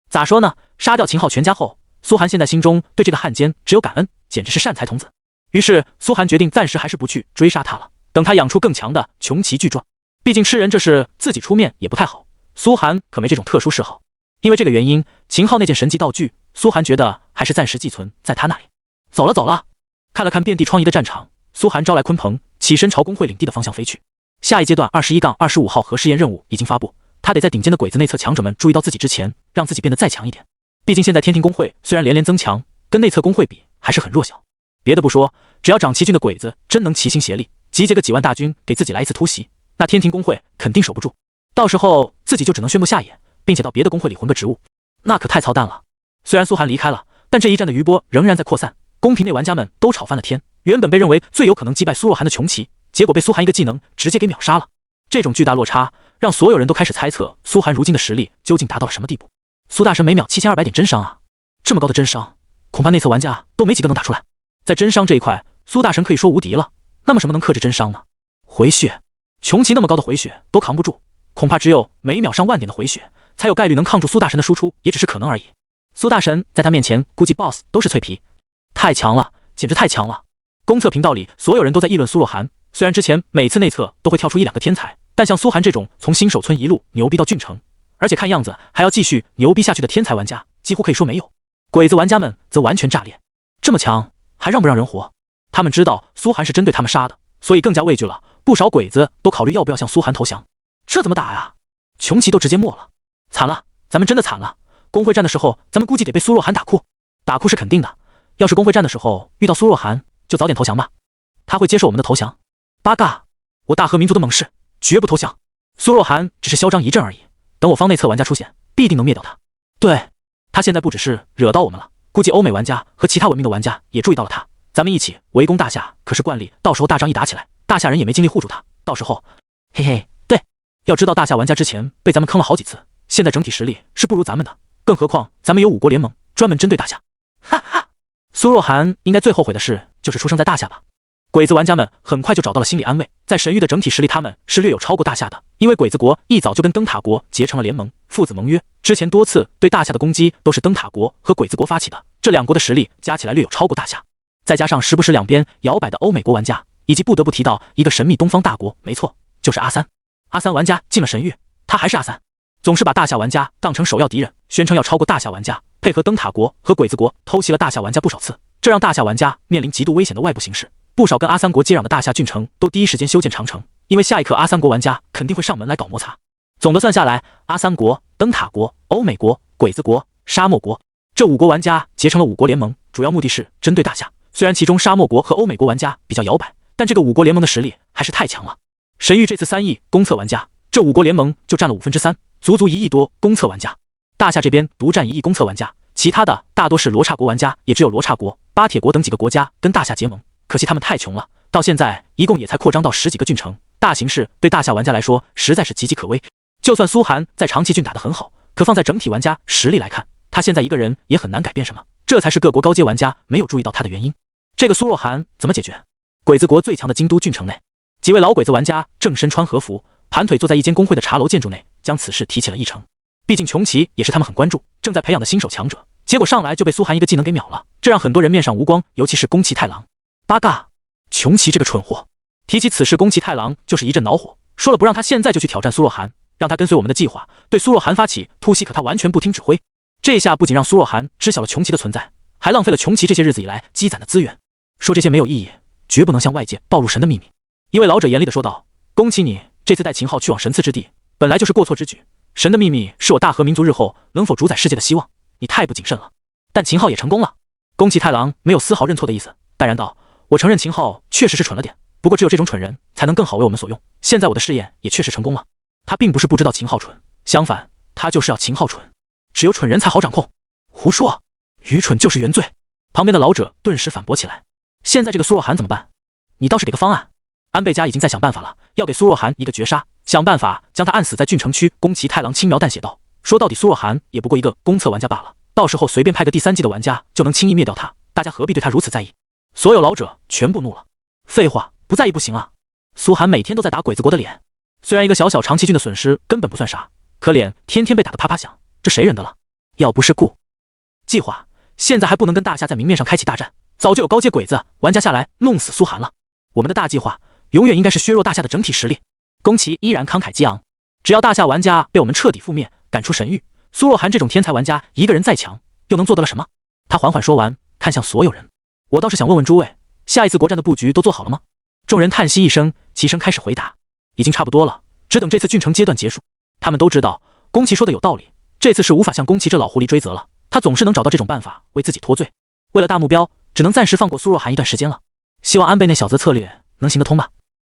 咋说呢？杀掉秦昊全家后，苏寒现在心中对这个汉奸只有感恩，简直是善财童子。于是苏寒决定暂时还是不去追杀他了，等他养出更强的穷奇巨装。毕竟吃人这事自己出面也不太好，苏寒可没这种特殊嗜好。因为这个原因，秦昊那件神级道具，苏寒觉得还是暂时寄存在他那里。走了，看了看遍地疮痍的战场，苏寒招来鲲鹏，起身朝工会领地的方向飞去。下一阶段21-25号核试验任务已经发布，他得在顶尖的鬼子内测强者们注意到自己之前，让自己变得再强一点。毕竟现在天庭工会虽然连连增强，跟内测工会比还是很弱小。别的不说，只要长崎郡的鬼子真能齐心协力，集结个几万大军给自己来一次突袭，那天庭工会肯定守不住，到时候自己就只能宣布下野，并且到别的工会里混个职务，那可太操蛋了。虽然苏寒离开了，但这一战的余波仍然在扩散，公屏内玩家们都吵翻了天。原本被认为最有可能击败苏若涵的穷奇，结果被苏寒一个技能直接给秒杀了。这种巨大落差让所有人都开始猜测苏寒如今的实力究竟达到了什么地步。苏大神每秒7200点真伤啊，这么高的真伤，恐怕内测玩家都没几个能打出来。在真伤这一块，苏大神可以说无敌了。那么什么能克制真伤呢？回血。穷奇那么高的回血都扛不住，恐怕只有每秒上万点的回血才有概率能抗住苏大神的输出，也只是可能而已。苏大神在他面前估计 BOSS 都是脆皮，太强了，简直太强了。公测频道里所有人都在议论苏若涵，虽然之前每次内测都会跳出一两个天才，但像苏寒这种从新手村一路牛逼到郡城，而且看样子还要继续牛逼下去的天才玩家，几乎可以说没有。鬼子玩家们则完全炸裂，这么强还让不让人活？他们知道苏寒是针对他们杀的，所以更加畏惧了。不少鬼子都考虑要不要向苏寒投降。这怎么打呀？穷奇都直接没了，惨了，咱们真的惨了。公会战的时候，咱们估计得被苏若涵打哭。打哭是肯定的，要是公会战的时候遇到苏若涵，就早点投降吧。他会接受我们的投降？八嘎！我大和民族的猛士，绝不投降。苏若涵只是嚣张一阵而已，等我方内测玩家出现，必定能灭掉他。对，他现在不只是惹到我们了，估计欧美玩家和其他文明的玩家也注意到了他。咱们一起围攻大夏可是惯例，到时候大仗一打起来，大夏人也没精力护住他，到时候，嘿嘿，对，要知道大夏玩家之前被咱们坑了好几次，现在整体实力是不如咱们的，更何况咱们有5国联盟，专门针对大夏。哈哈，苏若涵应该最后悔的事就是出生在大夏吧。鬼子玩家们很快就找到了心理安慰，在神域的整体实力他们是略有超过大夏的，因为鬼子国一早就跟灯塔国结成了联盟，父子盟约，之前多次对大夏的攻击都是灯塔国和鬼子国发起的，这两国的实力加起来略有超过大夏。再加上时不时两边摇摆的欧美国玩家，以及不得不提到一个神秘东方大国，没错，就是阿三。阿三玩家进了神域，他还是阿三，总是把大夏玩家当成首要敌人，宣称要超过大夏玩家，配合灯塔国和鬼子国偷袭了大夏玩家不少次，这让大夏玩家面临极度危险的外部形势。不少跟阿三国接壤的大夏郡城都第一时间修建长城，因为下一刻阿三国玩家肯定会上门来搞摩擦。总的算下来，阿三国、灯塔国、欧美国、鬼子国、沙漠国这5国玩家结成了5国联盟，主要目的是针对大夏。虽然其中沙漠国和欧美国玩家比较摇摆，但这个5国联盟的实力还是太强了。神域这次3亿公测玩家，这5国联盟就占了3%，足足1亿多公测玩家。大夏这边独占1亿公测玩家，其他的大多是罗刹国玩家，也只有罗刹国、巴铁国等几个国家跟大夏结盟。可惜他们太穷了，到现在一共也才扩张到10几个郡城，大形势对大夏玩家来说实在是岌岌可危。就算苏寒在长崎郡打得很好，可放在整体玩家实力来看，他现在一个人也很难改变什么，这才是各国高阶玩家没有注意到他的原因。这个苏若涵怎么解决？鬼子国最强的京都郡城内，几位老鬼子玩家正身穿和服，盘腿坐在一间工会的茶楼建筑内，将此事提起了议程。毕竟穷奇也是他们很关注，正在培养的新手强者，结果上来就被苏寒一个技能给秒了，这让很多人面上无光，尤其是宫崎太郎。八嘎，穷奇这个蠢货！提起此事，宫崎太郎就是一阵恼火，说了不让他现在就去挑战苏若涵，让他跟随我们的计划，对苏若涵发起突袭，可他完全不听指挥。这下不仅让苏若涵知晓了穷奇的存在，还浪费了穷奇这些日子以来积攒的资源。说这些没有意义，绝不能向外界暴露神的秘密。一位老者严厉地说道：“宫崎，你这次带秦昊去往神赐之地，本来就是过错之举。神的秘密是我大和民族日后能否主宰世界的希望，你太不谨慎了。”但秦昊也成功了。宫崎太郎没有丝毫认错的意思，淡然道：“我承认秦昊确实是蠢了点，不过只有这种蠢人才能更好为我们所用。现在我的试验也确实成功了。他并不是不知道秦昊蠢，相反，他就是要秦昊蠢。只有蠢人才好掌控。胡说，愚蠢就是原罪。”旁边的老者顿时反驳起来。现在这个苏若涵怎么办？你倒是给个方案。安倍家已经在想办法了，要给苏若涵一个绝杀，想办法将他按死在郡城区。宫崎太郎轻描淡写道：“说到底，苏若涵也不过一个公测玩家罢了，到时候随便派个第3季的玩家就能轻易灭掉他，大家何必对他如此在意？”所有老者全部怒了。废话，不在意不行啊！苏寒每天都在打鬼子国的脸，虽然一个小小长崎郡的损失根本不算啥，可脸天天被打得啪啪响，这谁忍得了？要不是顾计划，现在还不能跟大夏在明面上开启大战，早就有高阶鬼子玩家下来弄死苏寒了。我们的大计划永远应该是削弱大夏的整体实力。宫崎依然慷慨激昂，只要大夏玩家被我们彻底覆灭，赶出神域，苏若涵这种天才玩家一个人再强，又能做到了什么？他缓缓说完，看向所有人：“我倒是想问问诸位，下一次国战的布局都做好了吗？”众人叹息一声，齐声开始回答：“已经差不多了，只等这次郡城阶段结束。”他们都知道宫崎说的有道理，这次是无法向宫崎这老狐狸追责了，他总是能找到这种办法为自己脱罪。为了大目标，只能暂时放过苏若涵一段时间了。希望安倍那小子策略能行得通吧。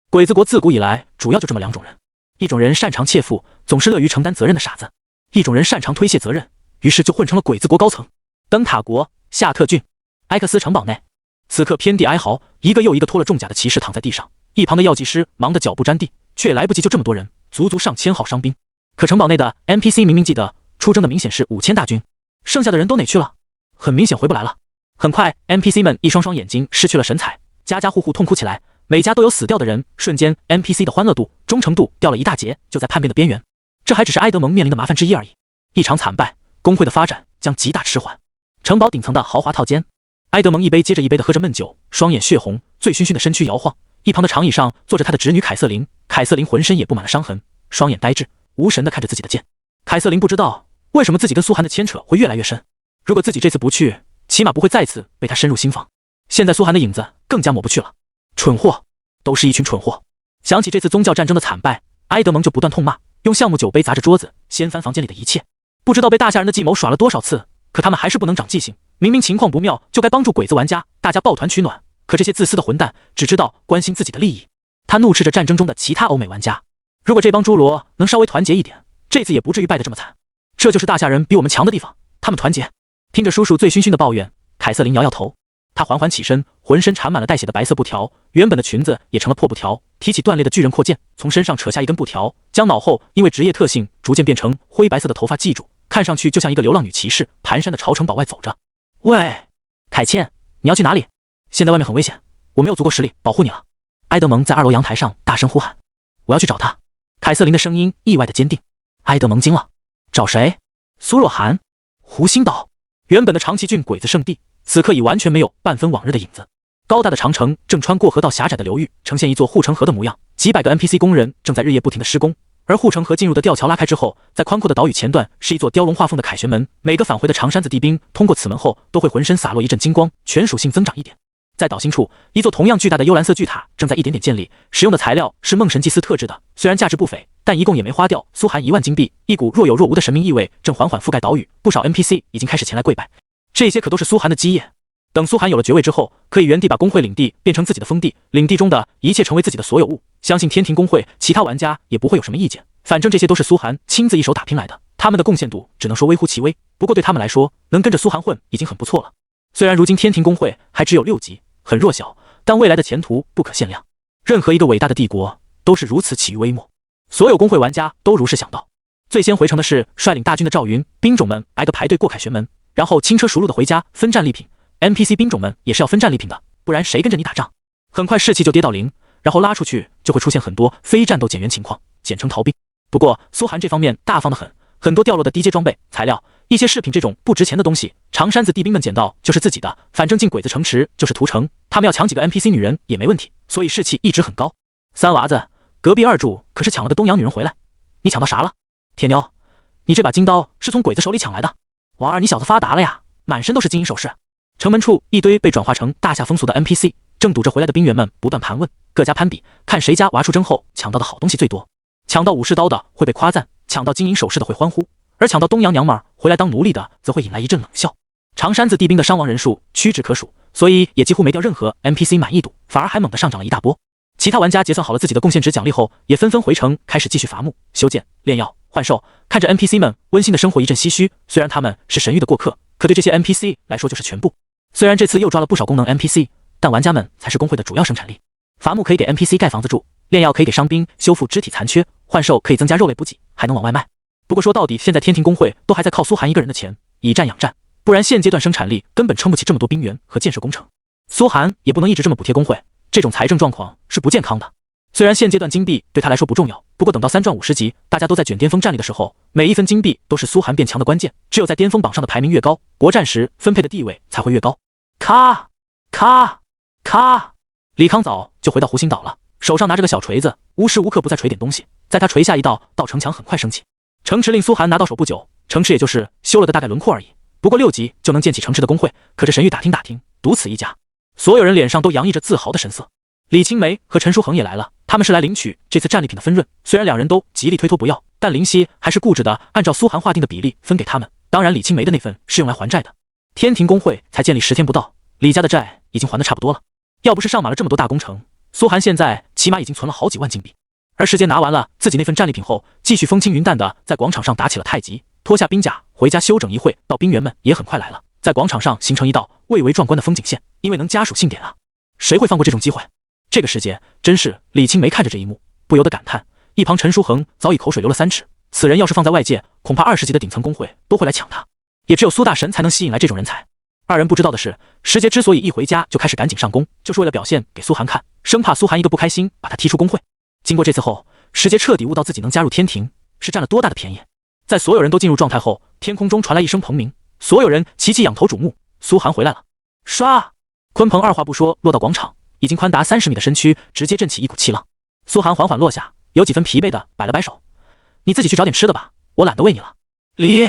鬼子国自古以来主要就这么两种人，一种人擅长切腹，总是乐于承担责任的傻子；一种人擅长推卸责任，于是就混成了鬼子国高层。灯塔国夏特郡埃克斯城堡内，此刻遍地哀嚎，一个又一个脱了重甲的骑士躺在地上，一旁的药剂师忙得脚不沾地，却也来不及救这么多人，足足上千号伤兵。可城堡内的 NPC 明明记得出征的明显是5000大军，剩下的人都哪去了？很明显回不来了。很快 NPC 们一双双眼睛失去了神采，家家户户痛哭起来，每家都有死掉的人，瞬间 NPC 的欢乐度、忠诚度掉了一大截，就在叛变的边缘。这还只是埃德蒙面临的麻烦之一而已。一场惨败，工会的发展将极大迟缓。城堡顶层的豪华套间，埃德蒙一杯接着一杯的喝着闷酒，双眼血红，醉醺醺的身躯摇晃。一旁的长椅上坐着他的侄女凯瑟琳，凯瑟琳浑身也布满了伤痕，双眼呆滞，无神地看着自己的剑。凯瑟琳不知道为什么自己跟苏寒的牵扯会越来越深，如果自己这次不去，起码不会再次被他深入心房。现在苏寒的影子更加抹不去了，蠢货，都是一群蠢货。想起这次宗教战争的惨败，埃德蒙就不断痛骂，用橡木酒杯砸着桌子，掀翻房间里的一切。不知道被大夏人的计谋耍了多少次，可他们还是不能长记性，明明情况不妙就该帮助鬼子玩家，大家抱团取暖。可这些自私的混蛋只知道关心自己的利益。他怒斥着战争中的其他欧美玩家，如果这帮侏罗能稍微团结一点，这次也不至于败得这么惨。这就是大夏人比我们强的地方，他们团结。听着叔叔醉醺醺的抱怨，凯瑟琳摇摇头，她缓缓起身，浑身缠满了带血的白色布条，原本的裙子也成了破布条，提起断裂的巨人阔剑，从身上扯下一根布条，将脑后因为职业特性逐渐变成灰白色的头发系住，看上去就像一个流浪女骑士，蹒跚的朝城堡外走着。喂，凯茜，你要去哪里？现在外面很危险，我没有足够实力保护你了。埃德蒙在2楼阳台上大声呼喊，我要去找他。凯瑟琳的声音意外的坚定。埃德蒙惊了，找谁？苏若涵？湖心岛？原本的长崎郡鬼子圣地，此刻已完全没有半分往日的影子。高大的长城正穿过河到狭窄的流域，呈现一座护城河的模样，几百个 NPC 工人正在日夜不停的施工。而护城河进入的吊桥拉开之后，在宽阔的岛屿前段是一座雕龙画凤的凯旋门，每个返回的长山子地兵通过此门后都会浑身洒落一阵金光，全属性增长1点。在岛心处，一座同样巨大的幽蓝色巨塔正在一点点建立，使用的材料是梦神祭司特制的，虽然价值不菲，但一共也没花掉苏寒1万金币。一股若有若无的神明意味正缓缓覆盖岛屿，不少 NPC 已经开始前来跪拜，这些可都是苏寒的基业。等苏寒有了爵位之后，可以原地把工会领地变成自己的封地，领地中的一切成为自己的所有物。相信天庭工会其他玩家也不会有什么意见，反正这些都是苏寒亲自一手打拼来的，他们的贡献度只能说微乎其微，不过对他们来说，能跟着苏寒混已经很不错了。虽然如今天庭工会还只有6级，很弱小，但未来的前途不可限量。任何一个伟大的帝国都是如此起于微末，所有工会玩家都如是想到。最先回城的是率领大军的赵云，兵种们挨个排队过凯旋门，然后轻车熟路的回家分战利品。NPC 兵种们也是要分战利品的，不然谁跟着你打仗？很快士气就跌到0，然后拉出去就会出现很多非战斗减员情况，简称逃兵。不过苏寒这方面大方得很，很多掉落的低阶装备、材料、一些饰品这种不值钱的东西，长山子地兵们捡到就是自己的，反正进鬼子城池就是屠城，他们要抢几个 NPC 女人也没问题，所以士气一直很高。三娃子，隔壁二柱可是抢了个东洋女人回来，你抢到啥了？铁妞，你这把金刀是从鬼子手里抢来的。王二，你小子发达了呀，满身都是金银首饰。城门处一堆被转化成大夏风俗的 NPC 正堵着回来的兵员们不断盘问，各家攀比，看谁家娃出征后抢到的好东西最多。抢到武士刀的会被夸赞，抢到金银首饰的会欢呼，而抢到东洋娘们儿回来当奴隶的则会引来一阵冷笑。长山子地兵的伤亡人数屈指可数，所以也几乎没掉任何 NPC 满意度，反而还猛地上涨了一大波。其他玩家结算好了自己的贡献值奖励后，也纷纷回城开始继续伐木、修建、炼药、换兽。看着 NPC 们温馨的生活，一阵唏嘘。虽然他们是神域的过客，可对这些 NPC 来说就是全部。虽然这次又抓了不少功能 NPC， 但玩家们才是工会的主要生产力。伐木可以给 NPC 盖房子住，炼药可以给伤兵修复肢体残缺，换兽可以增加肉类补给，还能往外卖。不过说到底，现在天庭工会都还在靠苏寒一个人的钱以战养战，不然现阶段生产力根本撑不起这么多兵员和建设工程。苏寒也不能一直这么补贴工会，这种财政状况是不健康的。虽然现阶段金币对他来说不重要，不过等到3转50级，大家都在卷巅峰战力的时候，每一分金币都是苏寒变强的关键。只有在巅峰榜上的排名越高，国战时分配的地位才会越高。咔咔咔，李康早就回到湖心岛了，手上拿着个小锤子，无时无刻不在锤点东西。在他锤下一道，城墙很快升起。城池令苏寒拿到手不久，城池也就是修了个大概轮廓而已。不过6级就能建起城池的工会，可这神域打听，独此一家。所有人脸上都洋溢着自豪的神色。李青梅和陈书恒也来了，他们是来领取这次战利品的分润。虽然两人都极力推脱不要，但林夕还是固执的按照苏寒划定的比例分给他们。当然，李青梅的那份是用来还债的。天庭工会才建立10天不到，李家的债已经还得差不多了。要不是上马了这么多大工程，苏寒现在岂起码已经存了好几万金币。而时杰拿完了自己那份战利品后，继续风轻云淡的在广场上打起了太极，脱下兵甲回家休整一会。到兵员们也很快来了，在广场上形成一道蔚为壮观的风景线，因为能家属庆典啊，谁会放过这种机会？这个时节真是……李青梅看着这一幕，不由得感叹，一旁陈书恒早已口水流了3尺，此人要是放在外界，恐怕20级的顶层工会都会来抢他，也只有苏大神才能吸引来这种人才。二人不知道的是，时杰之所以一回家就开始赶紧上工，就是为了表现给苏寒看，生怕苏寒一个不开心把他踢出工会。经过这次后，时杰彻底悟到自己能加入天庭是占了多大的便宜。在所有人都进入状态后，天空中传来一声鹏鸣，所有人齐齐仰头瞩目，苏寒回来了。唰！鲲鹏二话不说落到广场，已经宽达30米的身躯直接震起一股气浪。苏寒缓缓落下，有几分疲惫的摆了摆手：“你自己去找点吃的吧，我懒得喂你了。”李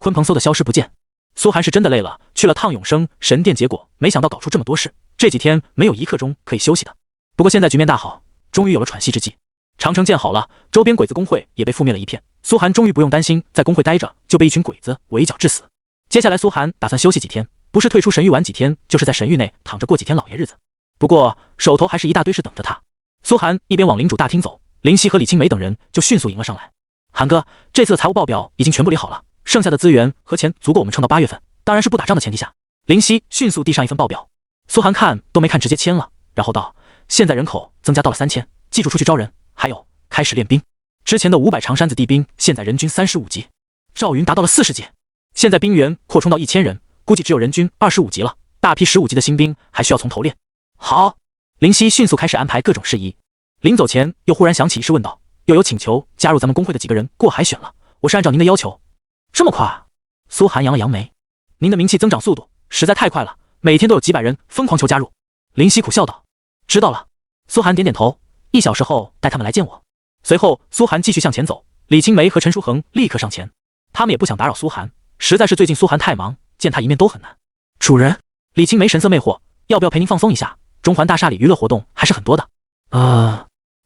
鲲鹏嗖的消失不见。苏寒是真的累了，去了趟永生神殿，结果没想到搞出这么多事，这几天没有一刻钟可以休息的。不过现在局面大好，终于有了喘息之机。长城建好了，周边鬼子工会也被覆灭了一片，苏寒终于不用担心在工会待着就被一群鬼子围剿致死。接下来苏寒打算休息几天，不是退出神域玩几天，就是在神域内躺着过几天老爷日子。不过手头还是一大堆事等着他。苏寒一边往领主大厅走，林夕和李青梅等人就迅速迎了上来。寒哥，这次的财务报表已经全部理好了，剩下的资源和钱足够我们撑到8月份，当然是不打仗的前提下。林夕迅速递上一份报表，苏寒看都没看直接签了，然后道：现在人口增加到了3000，记住出去招人，还有开始练兵。之前的500长山子地兵现在人均35级，赵云达到了40级，现在兵员扩充到1000人，估计只有人均25级了，大批15级的新兵还需要从头练。好，林夕迅速开始安排各种事宜。临走前又忽然想起一事，问道：又有请求加入咱们工会的几个人过海选了，我是按照您的要求。这么快？苏寒扬了扬眉，您的名气增长速度实在太快了，每天都有几百人疯狂求加入。林夕苦笑道：知道了。苏寒点点头，1小时后带他们来见我。随后苏寒继续向前走，李青梅和陈书恒立刻上前，他们也不想打扰苏寒，实在是最近苏寒太忙，见他一面都很难。主人，李青梅神色魅惑，要不要陪您放松一下？中环大厦里娱乐活动还是很多的。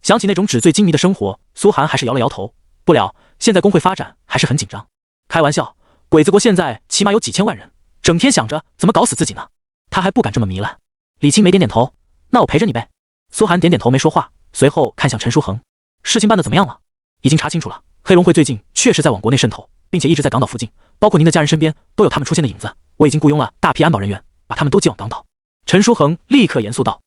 想起那种纸醉金迷的生活，苏寒还是摇了摇头。不了，现在工会发展还是很紧张。开玩笑，鬼子国现在起码有几千万人，整天想着怎么搞死自己呢。他还不敢这么糜烂。李青梅点点头，那我陪着你呗。苏寒点点头没说话，随后看向陈书恒，事情办得怎么样了？已经查清楚了，黑龙会最近确实在往国内渗透，并且一直在港岛附近，包括您的家人身边都有他们出现的影子。我已经雇佣了大批安保人员，把他们都接往港岛。陈书恒立刻严肃道：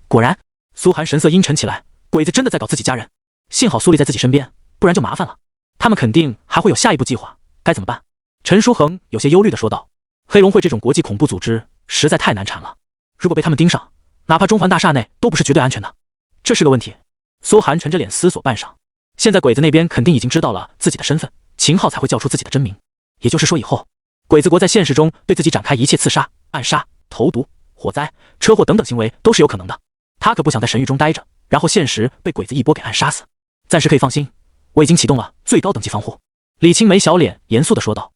果然。苏寒神色阴沉起来，鬼子真的在搞自己家人，幸好苏丽在自己身边，不然就麻烦了。他们肯定还会有下一步计划，该怎么办？陈书恒有些忧虑地说道：黑龙会这种国际恐怖组织实在太难缠了，如果被他们盯上，哪怕中环大厦内都不是绝对安全的，这是个问题。苏寒沉着脸思索半晌，现在鬼子那边肯定已经知道了自己的身份，秦昊才会叫出自己的真名，也就是说以后鬼子国在现实中对自己展开一切刺杀、暗杀、投毒、火灾、车祸等等行为都是有可能的。他可不想在神域中待着，然后现实被鬼子一波给暗杀死。暂时可以放心，我已经启动了最高等级防护。李青梅小脸严肃地说道。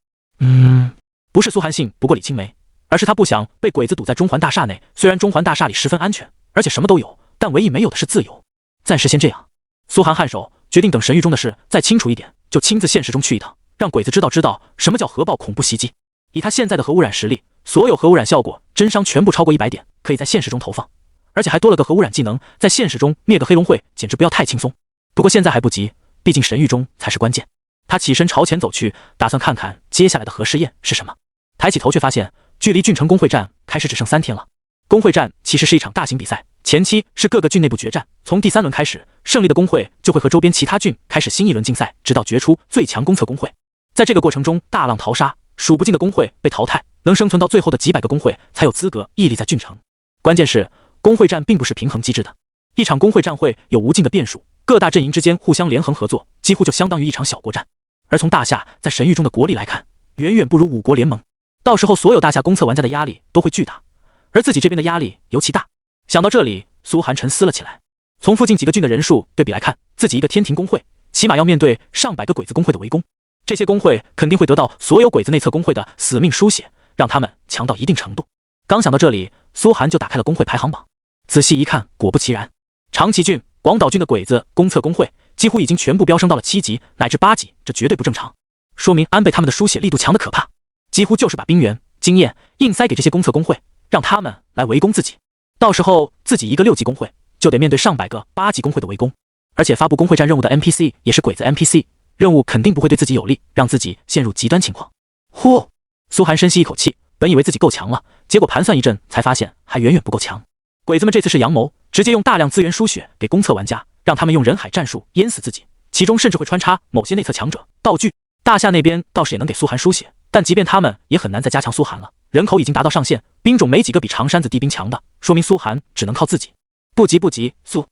不是苏寒信不过李青梅，而是他不想被鬼子堵在中环大厦内。虽然中环大厦里十分安全，而且什么都有，但唯一没有的是自由。暂时先这样。苏寒颔首，决定等神域中的事再清楚一点，就亲自现实中去一趟，让鬼子知道什么叫核爆恐怖袭击。以他现在的核污染实力，所有核污染效果真伤全部超过100点，可以在现实中投放，而且还多了个核污染技能，在现实中灭个黑龙会简直不要太轻松。不过现在还不急，毕竟神域中才是关键。他起身朝前走去，打算看看接下来的核试验是什么。抬起头却发现距离郡城工会战开始只剩3天了。工会战其实是一场大型比赛，前期是各个郡内部决战，从第3轮开始，胜利的工会就会和周边其他郡开始新一轮竞赛，直到决出最强公测工会。在这个过程中大浪淘沙，数不尽的工会被淘汰，能生存到最后的几百个工会才有资格屹立在郡城。关键是工会战并不是平衡机制的，一场工会战会有无尽的变数，各大阵营之间互相联合合作，几乎就相当于一场小国战。而从大夏在神域中的国力来看，远远不如5国联盟，到时候所有大夏公测玩家的压力都会巨大，而自己这边的压力尤其大。想到这里，苏寒沉思了起来。从附近几个郡的人数对比来看，自己一个天庭工会起码要面对上百个鬼子工会的围攻，这些工会肯定会得到所有鬼子内测工会的死命输血，让他们强到一定程度。刚想到这里，苏寒就打开了工会排行榜，仔细一看，果不其然，长崎郡、广岛郡的鬼子公测工会几乎已经全部飙升到了7级乃至8级，这绝对不正常，说明安倍他们的输血力度强得可怕，几乎就是把兵源、经验硬塞给这些公测工会，让他们来围攻自己。到时候自己一个6级工会就得面对上百个8级工会的围攻，而且发布工会战任务的 NPC 也是鬼子 NPC， 任务肯定不会对自己有利，让自己陷入极端情况。呼，苏寒深吸一口气，本以为自己够强了，结果盘算一阵才发现还远远不够强。鬼子们这次是阳谋，直接用大量资源输血给公测玩家，让他们用人海战术淹死自己，其中甚至会穿插某些内测强者、道具。大夏那边倒是也能给苏寒输血，但即便他们也很难再加强苏寒了，人口已经达到上限，兵种没几个比长山子地兵强的，说明苏寒只能靠自己。不急，苏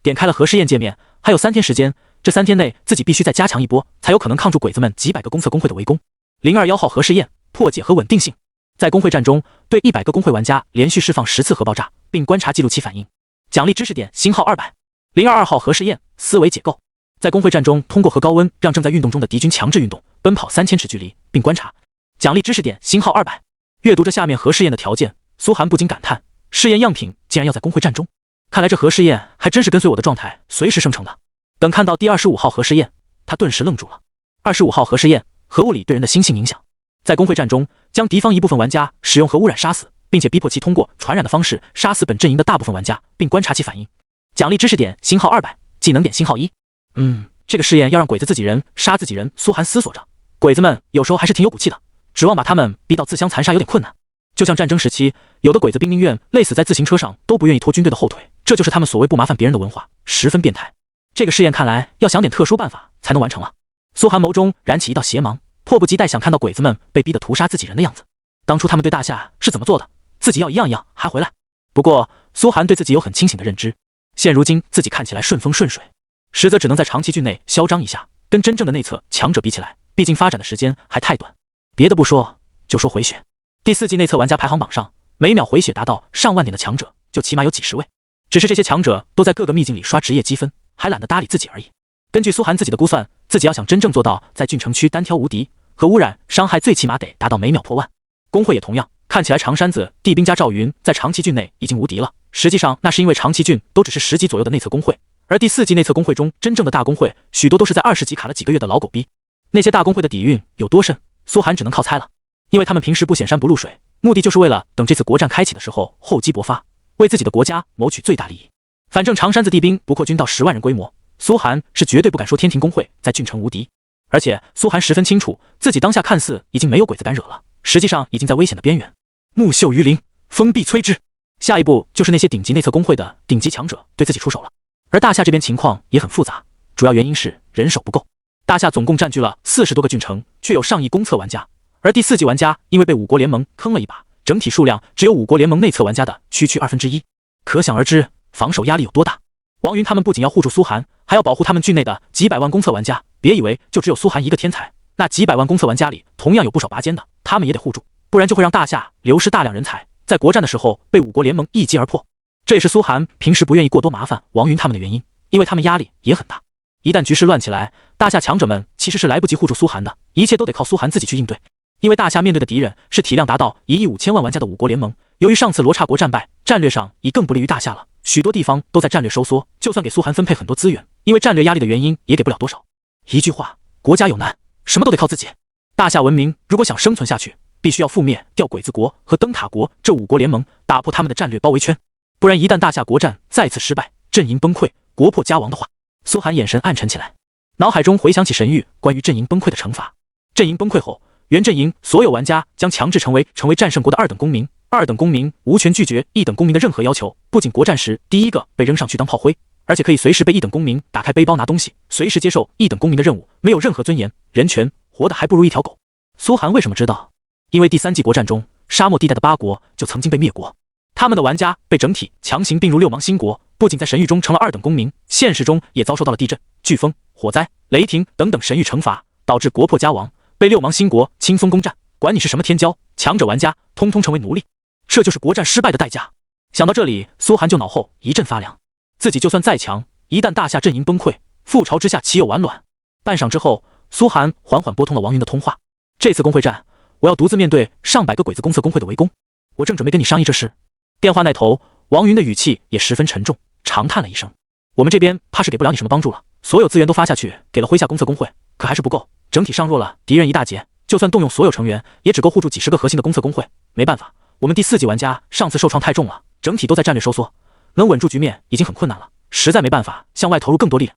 点开了核试验界面，还有3天时间，这3天内自己必须再加强一波，才有可能抗住鬼子们几百个公测工会的围攻。021号核试验破解和稳定性，在工会战中对100个工会玩家连续释放10次核爆炸，并观察记录其反应。奖励知识点星号200。022号核试验思维解构，在工会战中通过核高温让正在运动中的敌军强制运动，奔跑3000尺距离，并观察。奖励知识点星号200。阅读着下面核试验的条件，苏寒不禁感叹，试验样品竟然要在工会战中，看来这核试验还真是跟随我的状态随时生成的。等看到第25号核试验，他顿时愣住了。25号核试验，核物理对人的心性影响。在工会战中，将敌方一部分玩家使用核污染杀死，并且逼迫其通过传染的方式杀死本阵营的大部分玩家，并观察其反应。奖励知识点星号200，技能点星号1。这个试验要让鬼子自己人杀自己人，苏寒思索着。鬼子们有时候还是挺有骨气的，指望把他们逼到自相残杀有点困难。就像战争时期，有的鬼子兵宁愿累死在自行车上，都不愿意拖军队的后腿，这就是他们所谓不麻烦别人的文化，十分变态。这个试验看来要想点特殊办法才能完成了。苏寒眸中燃起一道邪芒，迫不及待想看到鬼子们被逼得屠杀自己人的样子。当初他们对大夏是怎么做的，自己要一样一样还回来。不过苏寒对自己有很清醒的认知，现如今自己看起来顺风顺水，实则只能在长崎郡内嚣张一下，跟真正的内测强者比起来，毕竟发展的时间还太短。别的不说，就说回血，第4季内测玩家排行榜上，每秒回血达到上万点的强者就起码有几十位，只是这些强者都在各个秘境里刷职业积分，还懒得搭理自己而已。根据苏寒自己的估算，自己要想真正做到在郡城区单挑无敌，核污染伤害最起码得达到每秒破万。工会也同样，看起来长山子地兵加赵云在长崎郡内已经无敌了，实际上那是因为长崎郡都只是10级左右的内测工会，而第4季内测工会中真正的大工会许多都是在20级卡了几个月的老狗逼。那些大工会的底蕴有多深，苏寒只能靠猜了，因为他们平时不显山不露水，目的就是为了等这次国战开启的时候厚积薄发，为自己的国家谋取最大利益。反正长山子地兵不扩军到10万人规模，苏寒是绝对不敢说天庭工会在郡城无敌。而且苏寒十分清楚，自己当下看似已经没有鬼子敢惹了，实际上已经在危险的边缘。木秀于林，风必摧之。下一步就是那些顶级内测工会的顶级强者对自己出手了。而大夏这边情况也很复杂，主要原因是人手不够。大夏总共占据了40多个郡城，却有上亿公测玩家，而第4季玩家因为被5国联盟坑了一把，整体数量只有5国联盟内测玩家的区1/2，可想而知防守压力有多大。王云他们不仅要护住苏寒，还要保护他们郡内的几百万公测玩家，别以为就只有苏寒一个天才，那几百万公测玩家里同样有不少拔尖的，他们也得护住，不然就会让大夏流失大量人才，在国战的时候被5国联盟一击而破。这也是苏寒平时不愿意过多麻烦王云他们的原因，因为他们压力也很大。一旦局势乱起来，大夏强者们其实是来不及护住苏寒的，一切都得靠苏寒自己去应对。因为大夏面对的敌人是体量达到1亿5千万玩家的5国联盟，由于上次罗刹国战败，战略上已更不利于大夏了，许多地方都在战略收缩，就算给苏寒分配很多资源，因为战略压力的原因也给不了多少。一句话，国家有难，什么都得靠自己。大夏文明如果想生存下去，必须要覆灭掉鬼子国和灯塔国这5国联盟，打破他们的战略包围圈，不然一旦大夏国战再次失败，阵营崩溃，国破家亡的话，苏寒眼神暗沉起来，脑海中回想起神谕关于阵营崩溃的惩罚。阵营崩溃后，原阵营所有玩家将强制成为战胜国的2等公民，2等公民无权拒绝1等公民的任何要求，不仅国战时第一个被扔上去当炮灰，而且可以随时被1等公民打开背包拿东西，随时接受1等公民的任务，没有任何尊严、人权，活得还不如一条狗。苏寒为什么知道？因为第3季国战中，沙漠地带的8国就曾经被灭国，他们的玩家被整体强行并入6芒星国，不仅在神域中成了2等公民，现实中也遭受到了地震、飓风、火灾、雷霆等等神域惩罚，导致国破家亡，被6芒星国轻松攻占，管你是什么天骄，强者玩家通通成为奴隶，这就是国战失败的代价。想到这里，苏寒就脑后一阵发凉，自己就算再强，一旦大夏阵营崩溃，覆巢之下岂有完卵。半晌之后，苏寒缓缓拨通了王云的通话。这次工会战，我要独自面对上百个鬼子公测工会的围攻，我正准备跟你商议这事。电话那头，王云的语气也十分沉重，长叹了一声，我们这边怕是给不了你什么帮助了，所有资源都发下去给了麾下公测工会，可还是不够，整体上弱了敌人一大截，就算动用所有成员，也只够护住几十个核心的公测工会，没办法，我们第4季玩家上次受创太重了，整体都在战略收缩，能稳住局面已经很困难了，实在没办法向外投入更多力量。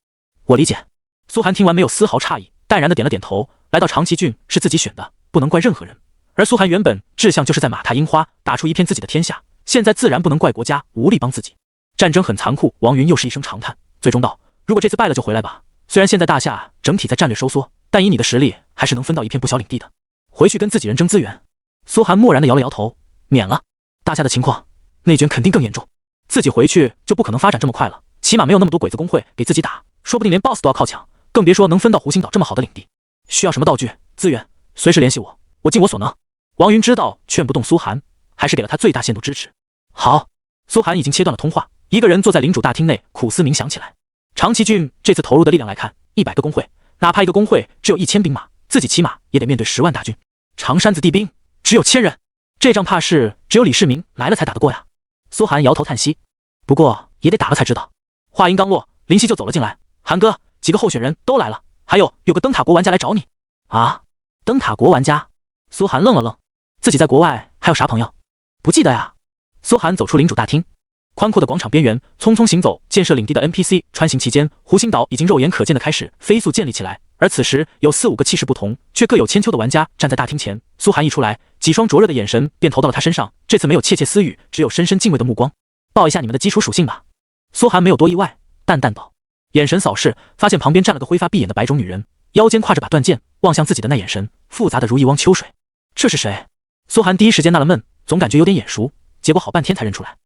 我理解。苏寒听完没有丝毫诧异，淡然的点了点头。来到长崎郡是自己选的，不能怪任何人。而苏寒原本志向就是在马踏樱花，打出一片自己的天下，现在自然不能怪国家无力帮自己。战争很残酷，王云又是一声长叹，最终道：如果这次败了就回来吧。虽然现在大夏整体在战略收缩，但以你的实力还是能分到一片不小领地的。回去跟自己人争资源。苏寒漠然的摇了摇头，免了。大夏的情况，内卷肯定更严重，自己回去就不可能发展这么快了，起码没有那么多鬼子工会给自己打，说不定连 BOSS 都要靠抢，更别说能分到湖心岛这么好的领地。需要什么道具、资源，随时联系我，我尽我所能。王云知道劝不动苏寒，还是给了他最大限度支持。好。苏寒已经切断了通话，一个人坐在领主大厅内苦思冥想起来。长崎郡这次投入的力量来看，100个工会，哪怕一个工会只有1000兵马，自己起码也得面对10万大军。长山子地兵只有1000人，这仗怕是只有李世民来了才打得过呀。苏寒摇头叹息，不过也得打了才知道。话音刚落，林夕就走了进来。寒哥，几个候选人都来了，还有个灯塔国玩家来找你。啊，灯塔国玩家？苏寒愣了愣，自己在国外还有啥朋友？不记得呀。苏寒走出领主大厅，宽阔的广场边缘，匆匆行走建设领地的 NPC 穿行期间，湖心岛已经肉眼可见的开始飞速建立起来。而此时有4、5个气势不同却各有千秋的玩家站在大厅前。苏寒一出来，几双灼热的眼神便投到了他身上，这次没有窃窃私语，只有深深敬畏的目光。报一下你们的基础属性吧。苏寒没有多意外，淡淡道，眼神扫视，发现旁边站了个灰发碧眼的白种女人，腰间挎着把断剑，望向自己的那眼神复杂的如一汪秋水。这是谁？苏寒第一时间纳了闷，总感觉有点眼熟，结果好半天才认出来。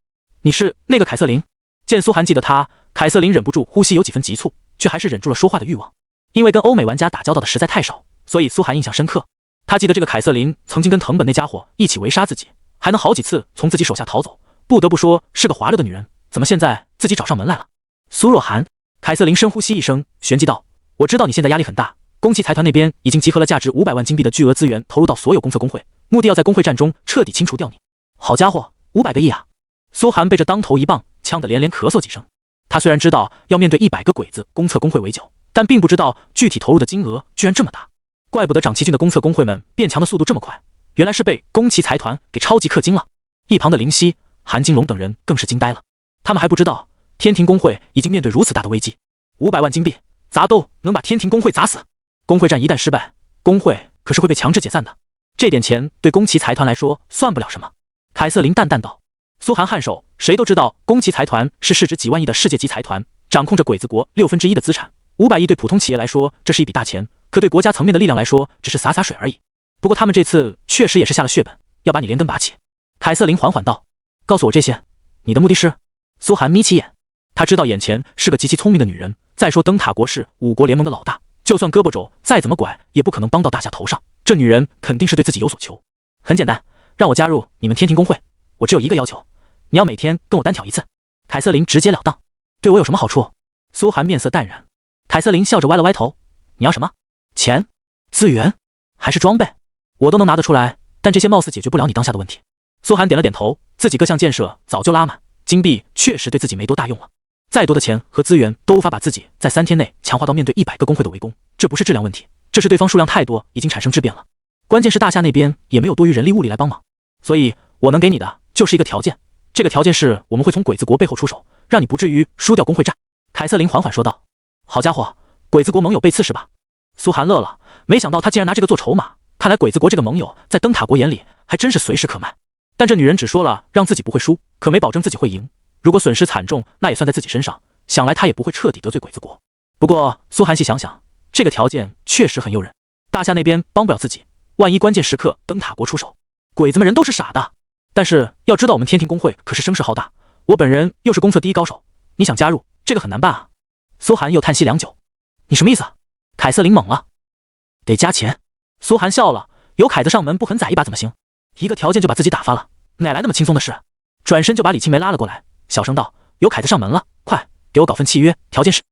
你是那个凯瑟琳？见苏寒记得他，凯瑟琳忍不住呼吸有几分急促，却还是忍住了说话的欲望。因为跟欧美玩家打交道的实在太少，所以苏寒印象深刻。他记得这个凯瑟琳曾经跟藤本那家伙一起围杀自己，还能好几次从自己手下逃走，不得不说是个滑溜的女人。怎么现在自己找上门来了？苏若寒。凯瑟琳深呼吸一声，旋即道：我知道你现在压力很大，宫崎财团那边已经集合了价值500万金币的巨额资源，投入到所有公测工会，目的要在工会战中彻底清除掉你。好家伙，500个亿啊！苏寒被这当头一棒呛得连连咳嗽几声。他虽然知道要面对100个鬼子公测工会围剿，但并不知道具体投入的金额居然这么大。怪不得长崎郡的公测工会们变强的速度这么快，原来是被宫崎财团给超级氪金了。一旁的林夕、韩金龙等人更是惊呆了，他们还不知道天庭工会已经面对如此大的危机，500万金币砸都能把天庭工会砸死。工会战一旦失败，工会可是会被强制解散的，这点钱对宫崎财团来说算不了什么。凯瑟琳淡淡道。苏寒颔首，谁都知道宫崎财团是市值几万亿的世界级财团，掌控着鬼子国1/6的资产，500亿对普通企业来说这是一笔大钱，可对国家层面的力量来说只是洒洒水而已。不过他们这次确实也是下了血本，要把你连根拔起。凯瑟琳缓缓道，告诉我这些，你的目的是？苏寒眯起眼，他知道眼前是个极其聪明的女人，再说灯塔国是5国联盟的老大，就算胳膊肘再怎么拐也不可能帮到大夏头上，这女人肯定是对自己有所求。很简单，让我加入你们天庭工会，我只有一个要求，你要每天跟我单挑一次。凯瑟琳直截了当。对我有什么好处？苏寒面色淡然。凯瑟琳笑着歪了歪头，你要什么？钱、资源还是装备？我都能拿得出来，但这些貌似解决不了你当下的问题。苏寒点了点头，自己各项建设早就拉满，金币确实对自己没多大用了，再多的钱和资源都无法把自己在3天内强化到面对100个工会的围攻，这不是质量问题，这是对方数量太多已经产生质变了。关键是大夏那边也没有多余人力物力来帮忙，所以我能给你的就是一个条件，这个条件是我们会从鬼子国背后出手，让你不至于输掉工会战。凯瑟琳缓缓说道。好家伙，鬼子国盟友背刺是吧？苏寒乐了，没想到他竟然拿这个做筹码，看来鬼子国这个盟友在灯塔国眼里还真是随时可卖。但这女人只说了让自己不会输，可没保证自己会赢，如果损失惨重，那也算在自己身上，想来他也不会彻底得罪鬼子国。不过苏寒细想想，这个条件确实很诱人，大夏那边帮不了自己，万一关键时刻灯塔国出手，鬼子们人都是傻的。但是要知道我们天庭工会可是声势浩大，我本人又是公测第一高手，你想加入这个很难办啊。苏寒又叹息良久，你什么意思？凯瑟琳懵了，得加钱。苏寒笑了，有凯子上门不狠宰一把怎么行？一个条件就把自己打发了，哪来那么轻松的事？转身就把李青梅拉了过来，小声道，有凯子上门了，快给我搞份契约，条件是……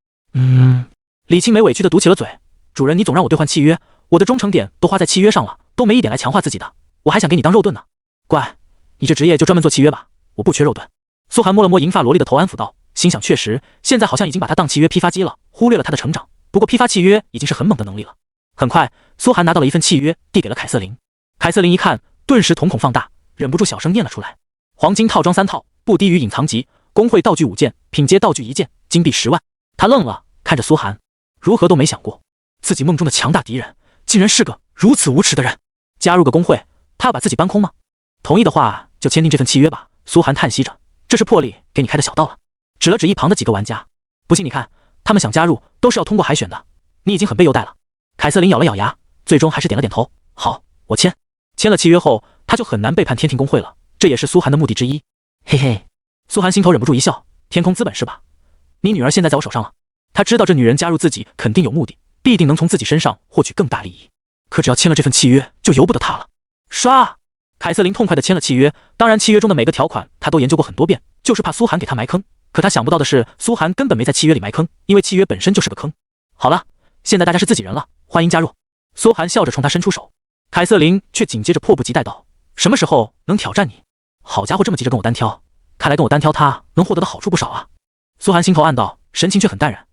李青梅委屈的堵起了嘴，主人你总让我兑换契约，我的忠诚点都花在契约上了，都没一点来强化自己的，我还想给你当肉盾呢。乖，你这职业就专门做契约吧，我不缺肉盾。苏寒摸了摸银发萝莉的头安抚道，心想确实现在好像已经把他当契约批发机了，忽略了他的成长，不过批发契约已经是很猛的能力了。很快苏寒拿到了一份契约，递给了凯瑟琳。凯瑟琳一看，顿时瞳孔放大，忍不住小声念了出来，黄金套装3套，不低于隐藏级，工会道具5件，品阶道具1件，金币10万。他愣了，看着苏寒，如何都没想过，自己梦中的强大敌人，竟然是个如此无耻的人。加入个工会，他要把自己搬空吗？同意的话，就签订这份契约吧。苏寒叹息着，这是破例给你开的小道了。指了指一旁的几个玩家，不信你看，他们想加入都是要通过海选的，你已经很被优待了。凯瑟琳咬了咬牙，最终还是点了点头。好，我签。签了契约后，他就很难背叛天庭工会了，这也是苏寒的目的之一。嘿嘿，苏寒心头忍不住一笑，天空资本是吧？你女儿现在在我手上了。他知道这女人加入自己肯定有目的，必定能从自己身上获取更大利益。可只要签了这份契约，就由不得他了。刷！凯瑟琳痛快地签了契约，当然契约中的每个条款他都研究过很多遍，就是怕苏寒给他埋坑。可他想不到的是，苏寒根本没在契约里埋坑，因为契约本身就是个坑。好了，现在大家是自己人了，欢迎加入。苏寒笑着冲他伸出手，凯瑟琳却紧接着迫不及待道：什么时候能挑战你？好家伙，这么急着跟我单挑，看来跟我单挑他能获得的好处不少啊。苏寒心头暗道，神情却很淡然。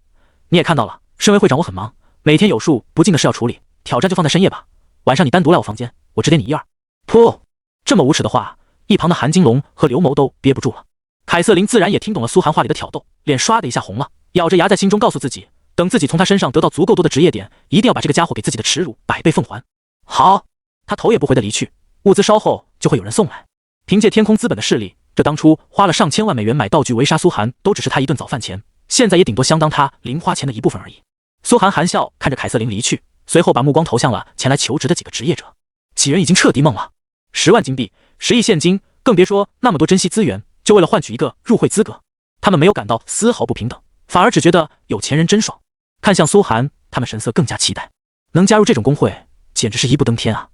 你也看到了，身为会长我很忙，每天有数不尽的事要处理，挑战就放在深夜吧。晚上你单独来我房间，我指点你一二。噗！这么无耻的话，一旁的韩金龙和刘谋都憋不住了。凯瑟琳自然也听懂了苏寒话里的挑逗，脸唰的一下红了，咬着牙在心中告诉自己，等自己从他身上得到足够多的职业点，一定要把这个家伙给自己的耻辱100倍奉还。好，他头也不回的离去，物资稍后就会有人送来。凭借天空资本的势力，这当初花了上千万美元买道具围杀苏寒，都只是他一顿早饭钱，现在也顶多相当他零花钱的一部分而已。苏寒含笑看着凯瑟琳离去，随后把目光投向了前来求职的几个职业者。几人已经彻底懵了，10万金币，10亿现金，更别说那么多珍稀资源，就为了换取一个入会资格。他们没有感到丝毫不平等，反而只觉得有钱人真爽。看向苏寒，他们神色更加期待，能加入这种工会简直是一步登天啊，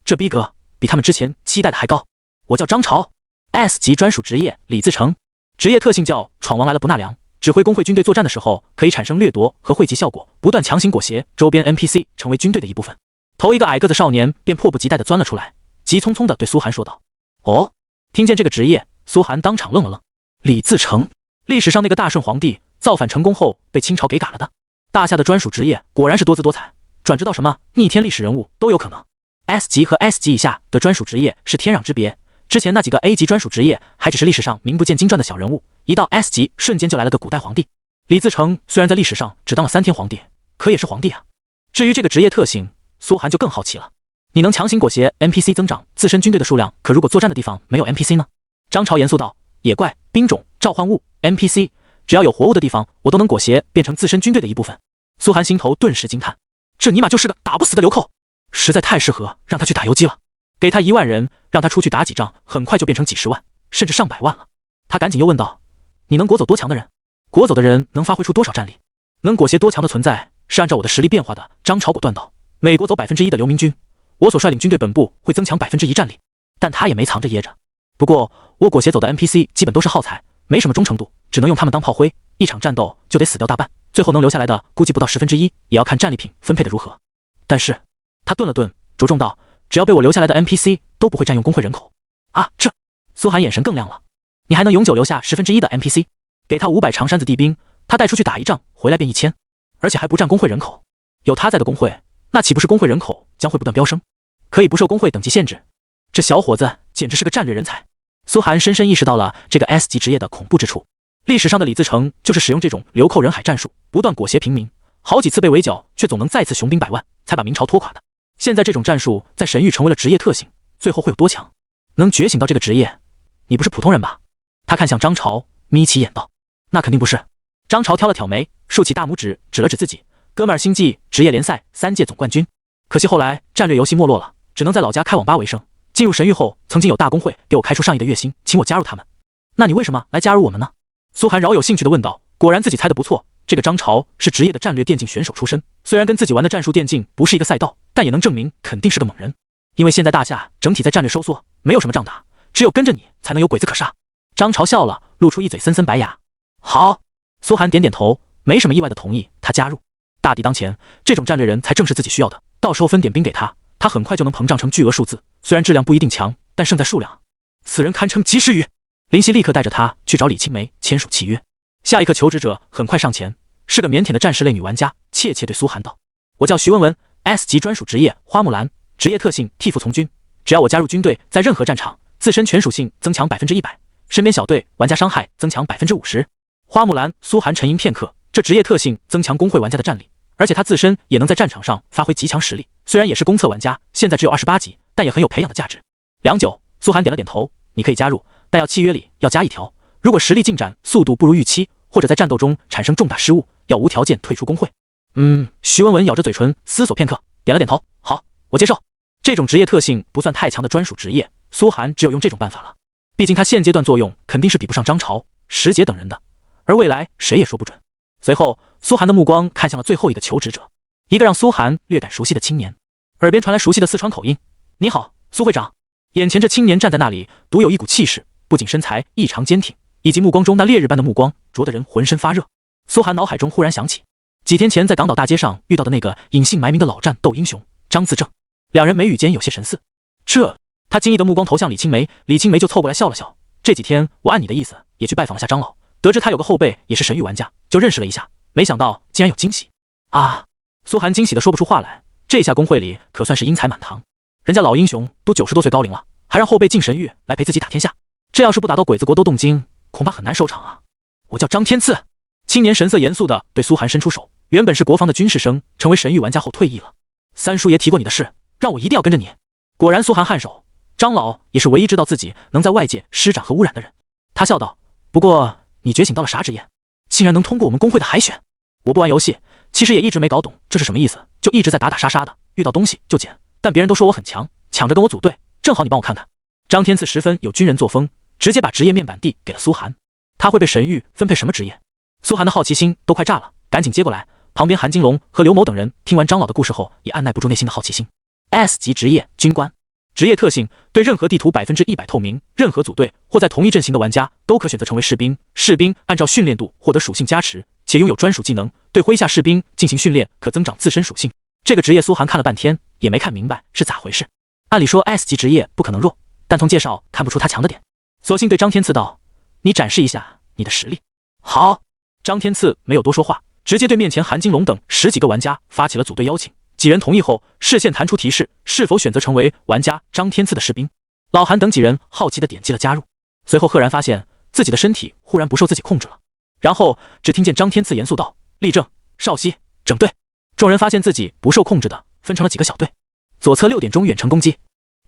这逼格比他们之前期待的还高。我叫张潮， S 级专属职业李自成，职业特性叫闯王来了不纳凉，指挥工会军队作战的时候可以产生掠夺和汇集效果，不断强行裹挟周边 NPC 成为军队的一部分。头一个矮个子少年便迫不及待地钻了出来，急匆匆地对苏寒说道：哦。听见这个职业，苏寒当场愣了愣。李自成，历史上那个大顺皇帝造反成功后被清朝给赶了的。大夏的专属职业果然是多姿多彩，转职到什么逆天历史人物都有可能。S 级和 S 级以下的专属职业是天壤之别，之前那几个 A 级专属职业还只是历史上名不见经传的小人物，一到 S 级瞬间就来了个古代皇帝。李自成虽然在历史上只当了3天皇帝，可也是皇帝啊。至于这个职业特性，苏寒就更好奇了。你能强行裹挟 NPC 增长自身军队的数量，可如果作战的地方没有 NPC 呢？张潮严肃道：野怪、兵种、召唤物、NPC， 只要有活物的地方，我都能裹挟变成自身军队的一部分。苏寒心头顿时惊叹，这尼玛就是个打不死的流寇，实在太适合让他去打游击了。给他1万人，让他出去打几仗，很快就变成几十万，甚至上百万了。他赶紧又问道：你能裹走多强的人？裹走的人能发挥出多少战力？能裹挟多强的存在，是按照我的实力变化的。张潮果断道：每国走1%的流民军，我所率领军队本部会增强1%战力。但他也没藏着掖着，不过我裹挟走的 NPC 基本都是耗材，没什么忠诚度，只能用他们当炮灰，一场战斗就得死掉大半，最后能留下来的估计不到1/10，也要看战利品分配的如何。但是他顿了顿，着重道：只要被我留下来的 NPC 都不会占用工会人口啊！这苏寒眼神更亮了，你还能永久留下1/10的 NPC， 给他500长山子地兵，他带出去打一仗回来便1000，而且还不占工会人口。有他在的工会，那岂不是工会人口将会不断飙升，可以不受工会等级限制？这小伙子简直是个战略人才。苏寒深深意识到了这个 S 级职业的恐怖之处。历史上的李自成就是使用这种流寇人海战术，不断裹挟平民，好几次被围剿，却总能再次雄兵百万，才把明朝拖垮的。现在这种战术在神域成为了职业特性，最后会有多强？能觉醒到这个职业，你不是普通人吧？他看向张潮，眯起眼道：那肯定不是。张潮挑了挑眉，竖起大拇指，指了指自己：哥们儿，星际职业联赛3届总冠军，可惜后来战略游戏没落了，只能在老家开网吧为生。进入神域后，曾经有大公会给我开出上亿的月薪，请我加入他们。那你为什么来加入我们呢？苏寒饶有兴趣地问道。果然自己猜得不错，这个张潮是职业的战略电竞选手出身，虽然跟自己玩的战术电竞不是一个赛道，但也能证明肯定是个猛人。因为现在大夏整体在战略收缩，没有什么仗打，只有跟着你才能有鬼子可杀。张潮笑了，露出一嘴森森白牙。好，苏寒点点头，没什么意外的同意他加入。大敌当前，这种战略人才正是自己需要的，到时候分点兵给他，他很快就能膨胀成巨额数字，虽然质量不一定强，但胜在数量。此人堪称及时雨。林夕立刻带着他去找李青梅签署契约。下一个求职者很快上前，是个腼腆的战士类女玩家，怯怯对苏寒道：我叫徐文文， S 级专属职业花木兰，职业特性替父从军，只要我加入军队，在任何战场自身全属性增强100%，身边小队玩家伤害增强50%。花木兰、苏寒沉吟片刻，这职业特性增强工会玩家的战力，而且他自身也能在战场上发挥极强实力。虽然也是公测玩家，现在只有28级，但也很有培养的价值。良久，苏寒点了点头，你可以加入，但要契约里要加一条，如果实力进展速度不如预期，或者在战斗中产生重大失误，要无条件退出工会。徐文文咬着嘴唇思索片刻，点了点头，好，我接受。这种职业特性不算太强的专属职业，苏寒只有用这种办法了。毕竟他现阶段作用肯定是比不上张潮、石杰等人的，而未来谁也说不准。随后，苏寒的目光看向了最后一个求职者，一个让苏寒略感熟悉的青年，耳边传来熟悉的四川口音：“你好，苏会长。”眼前这青年站在那里，独有一股气势，不仅身材异常坚挺，以及目光中那烈日般的目光，灼得人浑身发热。苏寒脑海中忽然想起几天前在港岛大街上遇到的那个隐姓埋名的老战斗英雄张自正，两人眉宇间有些神似。他惊异的目光投向李青梅，李青梅就凑过来笑了笑。这几天我按你的意思也去拜访了下张老，得知他有个后辈也是神域玩家，就认识了一下，没想到竟然有惊喜啊！苏寒惊喜的说不出话来，这下公会里可算是英才满堂，人家老英雄都90多岁高龄了，还让后辈进神域来陪自己打天下，这要是不打到鬼子国都动惊，恐怕很难收场啊！我叫张天赐。青年神色严肃的对苏寒伸出手，原本是国防的军事生，成为神域玩家后退役了。三叔爷提过你的事，让我一定要跟着你。果然，苏寒颔首。张老也是唯一知道自己能在外界施展和污染的人。他笑道：“不过你觉醒到了啥职业？竟然能通过我们公会的海选？我不玩游戏，其实也一直没搞懂这是什么意思，就一直在打打杀杀的，遇到东西就捡。但别人都说我很强，抢着跟我组队，正好你帮我看看。”张天赐十分有军人作风，直接把职业面板递给了苏寒。他会被神域分配什么职业？苏寒的好奇心都快炸了，赶紧接过来。旁边韩金龙和刘某等人听完张老的故事后，也按耐不住内心的好奇心。S 级职业军官。职业特性：对任何地图100%透明，任何组队或在同一阵型的玩家都可选择成为士兵。士兵按照训练度获得属性加持，且拥有专属技能，对麾下士兵进行训练可增长自身属性。这个职业苏寒看了半天也没看明白是咋回事。按理说 S 级职业不可能弱，但从介绍看不出他强的点，索性对张天赐道：“你展示一下你的实力。”好。张天赐没有多说话，直接对面前韩金龙等10几个玩家发起了组队邀请。几人同意后，视线弹出提示，是否选择成为玩家张天赐的士兵。老韩等几人好奇地点击了加入，随后赫然发现自己的身体忽然不受自己控制了。然后只听见张天赐严肃道：“立正，稍息，整队。”众人发现自己不受控制的分成了几个小队，左侧6点钟远程攻击，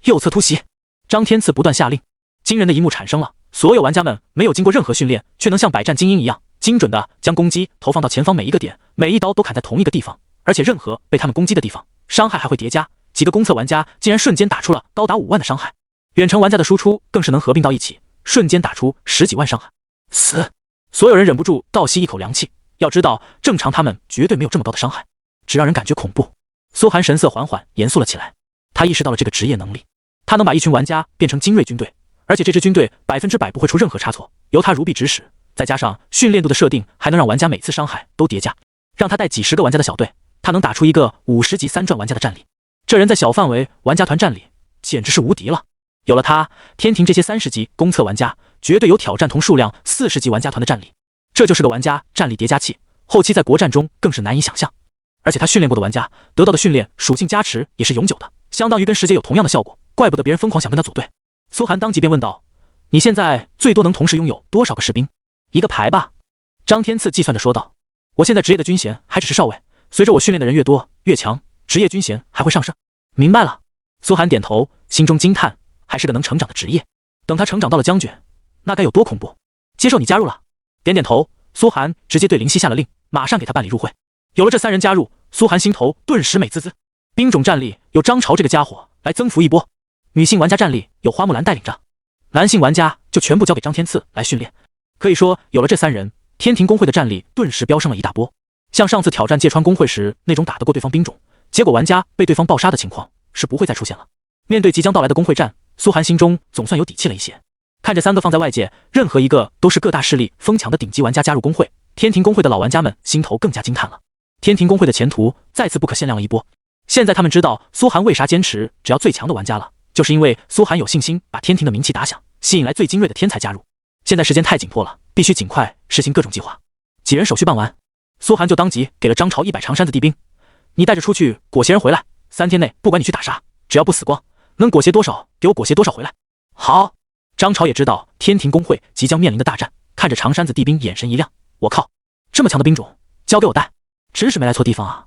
右侧突袭。张天赐不断下令，惊人的一幕产生了，所有玩家们没有经过任何训练，却能像百战精英一样精准地将攻击投放到前方每一个点，每一刀都砍在同一个地方，而且任何被他们攻击的地方，伤害还会叠加。几个公测玩家竟然瞬间打出了高达5万的伤害，远程玩家的输出更是能合并到一起，瞬间打出10几万伤害。死！所有人忍不住倒吸一口凉气。要知道，正常他们绝对没有这么高的伤害，只让人感觉恐怖。苏寒神色缓缓严肃了起来，他意识到了这个职业能力，他能把一群玩家变成精锐军队，而且这支军队100%不会出任何差错，由他如臂指使，再加上训练度的设定，还能让玩家每次伤害都叠加。让他带几10个玩家的小队，他能打出一个50级3转玩家的战力。这人在小范围玩家团战里简直是无敌了。有了他，天庭这些30级公测玩家绝对有挑战同数量40级玩家团的战力。这就是个玩家战力叠加器，后期在国战中更是难以想象。而且他训练过的玩家得到的训练属性加持也是永久的，相当于跟石姐有同样的效果，怪不得别人疯狂想跟他组队。苏寒当即便问道：“你现在最多能同时拥有多少个士兵？”一个排吧。张天赐计算着说道：“我现在职业的军衔还只是少尉，随着我训练的人越多越强，职业军衔还会上升。”明白了。苏寒点头，心中惊叹，还是个能成长的职业。等他成长到了将军，那该有多恐怖。接受你加入了。点点头，苏寒直接对林夕下了令，马上给他办理入会。有了这3人加入，苏寒心头顿时美滋滋。兵种战力由张潮这个家伙来增幅一波，女性玩家战力由花木兰带领着，男性玩家就全部交给张天赐来训练。可以说，有了这3人，天庭公会的战力顿时飙升了一大波。像上次挑战芥川公会时那种打得过对方兵种，结果玩家被对方爆杀的情况是不会再出现了。面对即将到来的公会战，苏寒心中总算有底气了一些。看着3个放在外界任何一个都是各大势力疯抢的顶级玩家加入公会，天庭公会的老玩家们心头更加惊叹了。天庭公会的前途再次不可限量了一波。现在他们知道苏寒为啥坚持只要最强的玩家了，就是因为苏寒有信心把天庭的名气打响，吸引来最精锐的天才加入。现在时间太紧迫了，必须尽快实行各种计划。几人手续办完，苏寒就当即给了张潮100长山子地兵，你带着出去裹挟人回来，3天内不管你去打杀，只要不死光，能裹挟多少给我裹挟多少回来。好。张朝也知道天庭公会即将面临的大战，看着长山子地兵，眼神一亮。我靠，这么强的兵种，交给我带，真是没来错地方啊！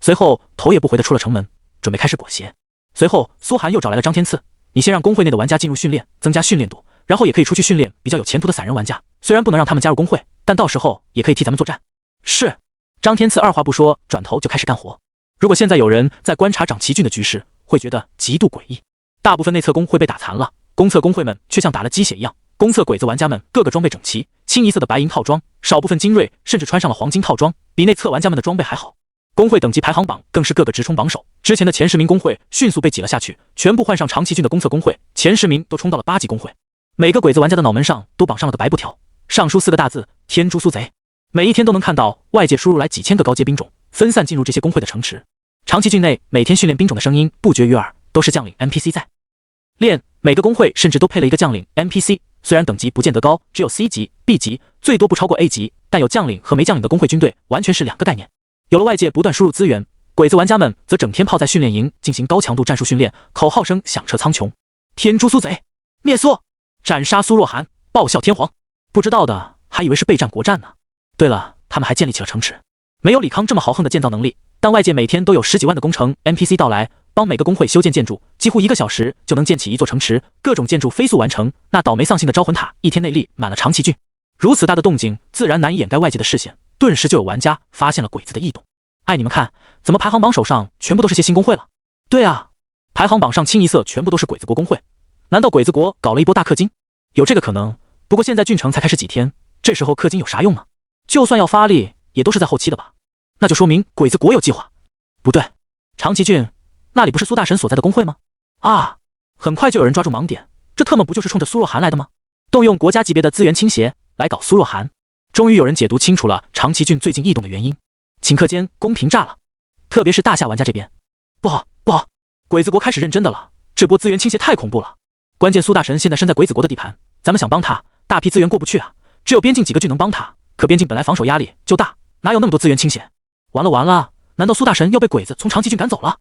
随后头也不回的出了城门，准备开始裹挟。随后苏寒又找来了张天赐，你先让公会内的玩家进入训练，增加训练度，然后也可以出去训练比较有前途的散人玩家。虽然不能让他们加入公会，但到时候也可以替咱们作战。是。张天赐二话不说，转头就开始干活。如果现在有人在观察长崎郡的局势，会觉得极度诡异。大部分内测工会被打残了，公测工会们却像打了鸡血一样。公测鬼子玩家们个个装备整齐，清一色的白银套装，少部分精锐甚至穿上了黄金套装，比内测玩家们的装备还好。工会等级排行榜更是个个直冲榜首，之前的前10名工会迅速被挤了下去，全部换上长崎郡的公测工会，前10名都冲到了8级工会。每个鬼子玩家的脑门上都绑上了个白布条，上书4个大字：天诛苏贼。每一天都能看到外界输入来几千个高阶兵种，分散进入这些工会的城池。长崎郡内每天训练兵种的声音不绝于耳，都是将领 NPC 在练。每个工会甚至都配了一个将领 NPC， 虽然等级不见得高，只有 C 级、B 级，最多不超过 A 级，但有将领和没将领的工会军队完全是两个概念。有了外界不断输入资源，鬼子玩家们则整天泡在训练营进行高强度战术训练，口号声响彻苍穹：天诛苏贼，灭苏，斩杀苏若涵，报效天皇。不知道的还以为是备战国战呢。对了，他们还建立起了城池。没有李康这么豪横的建造能力，但外界每天都有10几万的工程 NPC 到来，帮每个工会修建建筑，几乎1个小时就能建起一座城池，各种建筑飞速完成。那倒霉丧性的招魂塔1天内立满了长崎郡，如此大的动静，自然难以掩盖外界的视线，顿时就有玩家发现了鬼子的异动。哎，你们看，怎么排行榜首上全部都是些新工会了？对啊，排行榜上清一色全部都是鬼子国工会，难道鬼子国搞了一波大氪金？有这个可能，不过现在郡城才开始几天，这时候氪金有啥用呢？就算要发力，也都是在后期的吧？那就说明鬼子国有计划。不对，长崎郡那里不是苏大神所在的工会吗？啊，很快就有人抓住盲点，这特么不就是冲着苏若涵来的吗？动用国家级别的资源倾斜来搞苏若涵。终于有人解读清楚了长崎郡最近异动的原因。顷刻间公屏炸了，特别是大夏玩家这边，不好不好，鬼子国开始认真的了，这波资源倾斜太恐怖了。关键苏大神现在身在鬼子国的地盘，咱们想帮他，大批资源过不去啊，只有边境几个郡能帮他，可边境本来防守压力就大，哪有那么多资源倾斜？完了完了，难道苏大神要被鬼子从长崎郡赶走了？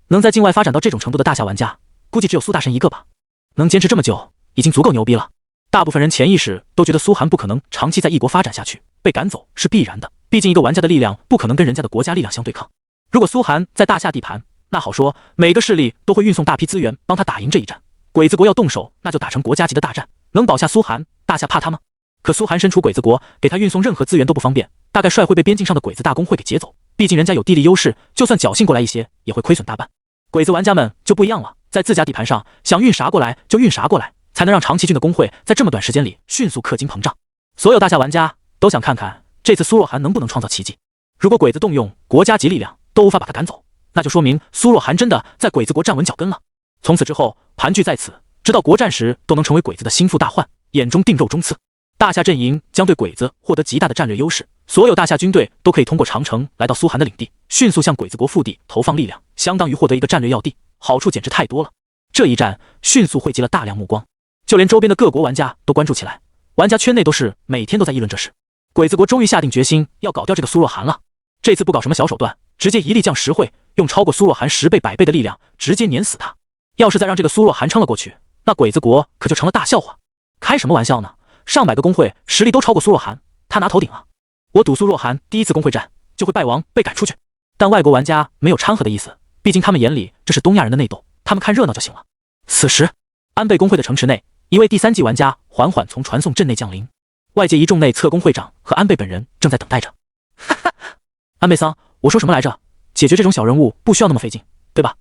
能在境外发展到这种程度的大夏玩家，估计只有苏大神一个吧。能坚持这么久，已经足够牛逼了。大部分人潜意识都觉得苏寒不可能长期在异国发展下去，被赶走是必然的，毕竟一个玩家的力量不可能跟人家的国家力量相对抗。如果苏寒在大夏地盘，那好说，每个势力都会运送大批资源帮他打赢这一战。鬼子国要动手，那就打成国家级的大战，能保下苏寒，大夏怕他吗？可苏寒身处鬼子国，给他运送任何资源都不方便，大概率会被边境上的鬼子大公会给劫走。毕竟人家有地利优势，就算侥幸过来一些，也会亏损大半。鬼子玩家们就不一样了，在自家地盘上，想运啥过来就运啥过来，才能让长崎郡的工会在这么短时间里迅速氪金膨胀。所有大夏玩家都想看看这次苏若涵能不能创造奇迹。如果鬼子动用国家级力量都无法把他赶走，那就说明苏若涵真的在鬼子国站稳脚跟了。从此之后，盘踞在此，直到国战时都能成为鬼子的心腹大患，眼中钉肉中刺。大夏阵营将对鬼子获得极大的战略优势，所有大夏军队都可以通过长城来到苏寒的领地，迅速向鬼子国腹地投放力量，相当于获得一个战略要地，好处简直太多了。这一战迅速汇集了大量目光，就连周边的各国玩家都关注起来，玩家圈内都是每天都在议论这事。鬼子国终于下定决心要搞掉这个苏若涵了，这次不搞什么小手段，直接一力降10会，用超过苏若涵10倍100倍的力量直接碾死他。要是再让这个苏若涵撑了过去，那鬼子国可就成了大笑话。开什么玩笑呢？上百个工会实力都超过苏若涵，他拿头顶啊！我赌苏若涵第一次工会战就会败亡被赶出去。但外国玩家没有掺和的意思，毕竟他们眼里这是东亚人的内斗，他们看热闹就行了。此时，安倍工会的城池内，一位第3级玩家缓缓从传送阵内降临，外界一众内测工会长和安倍本人正在等待着。哈哈，安倍桑，我说什么来着？解决这种小人物不需要那么费劲，对吧？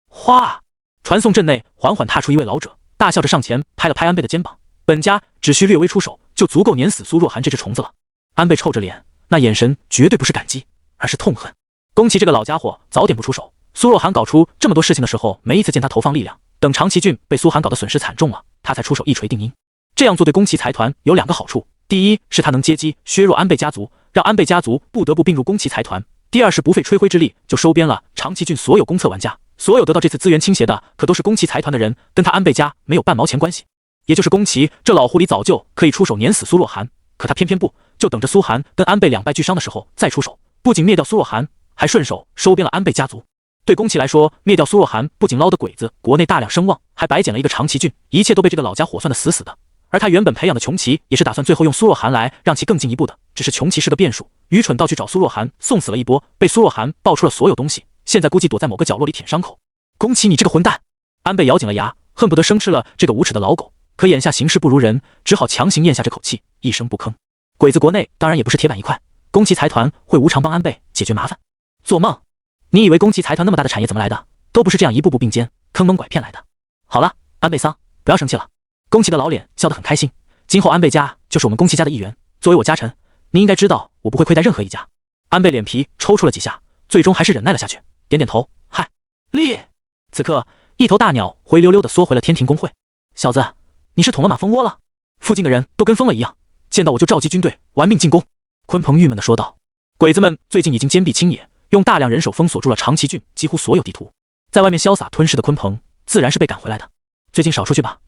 哗！传送阵内缓缓踏出一位老者，大笑着上前拍了拍安倍的肩膀。本家只需略微出手，就足够碾死苏若涵这只虫子了。安倍臭着脸，那眼神绝对不是感激，而是痛恨。宫崎这个老家伙早点不出手，苏若涵搞出这么多事情的时候，没一次见他投放力量。等长崎郡被苏寒搞得损失惨重了，他才出手一锤定音。这样做对宫崎财团有2个好处：第一是他能借机削弱安倍家族，让安倍家族不得不并入宫崎财团；第二是不费吹灰之力就收编了长崎郡所有公测玩家。所有得到这次资源倾斜的，可都是宫崎财团的人，跟他安倍家没有半毛钱关系。也就是宫崎这老狐狸早就可以出手碾死苏若涵，可他偏偏不，就等着苏寒跟安倍两败俱伤的时候再出手，不仅灭掉苏若涵，还顺手收编了安倍家族。对宫崎来说，灭掉苏若涵不仅捞得鬼子国内大量声望，还白捡了一个长崎郡，一切都被这个老家伙算得死死的。而他原本培养的穷奇也是打算最后用苏若涵来让其更进一步的，只是穷奇是个变数，愚蠢到去找苏若涵，送死了一波，被苏若涵爆出了所有东西，现在估计躲在某个角落里舔伤口。宫崎，你这个混蛋！安倍咬紧了牙，恨不得生吃了这个无耻的老狗，可眼下形势不如人，只好强行咽下这口气，一声不吭。鬼子国内当然也不是铁板一块，宫崎财团会无偿帮安倍解决麻烦？做梦！你以为宫崎财团那么大的产业怎么来的？都不是这样一步步并肩、坑蒙拐骗来的。好了，安倍桑，不要生气了。宫崎的老脸笑得很开心，今后安倍家就是我们宫崎家的一员，作为我家臣，你应该知道我不会亏待任何一家。安倍脸皮抽搐了几下，最终还是忍耐了下去，点点头，嗨，立。此刻，一头大鸟灰溜溜地缩回了天庭工会。小子，你是捅了马蜂窝了？附近的人都跟疯了一样，见到我就召集军队，玩命进攻。鲲鹏郁闷地说道。鬼子们最近已经坚壁清野，用大量人手封锁住了长崎郡几乎所有地图，在外面潇洒吞噬的鲲鹏，自然是被赶回来的。最近少出去吧。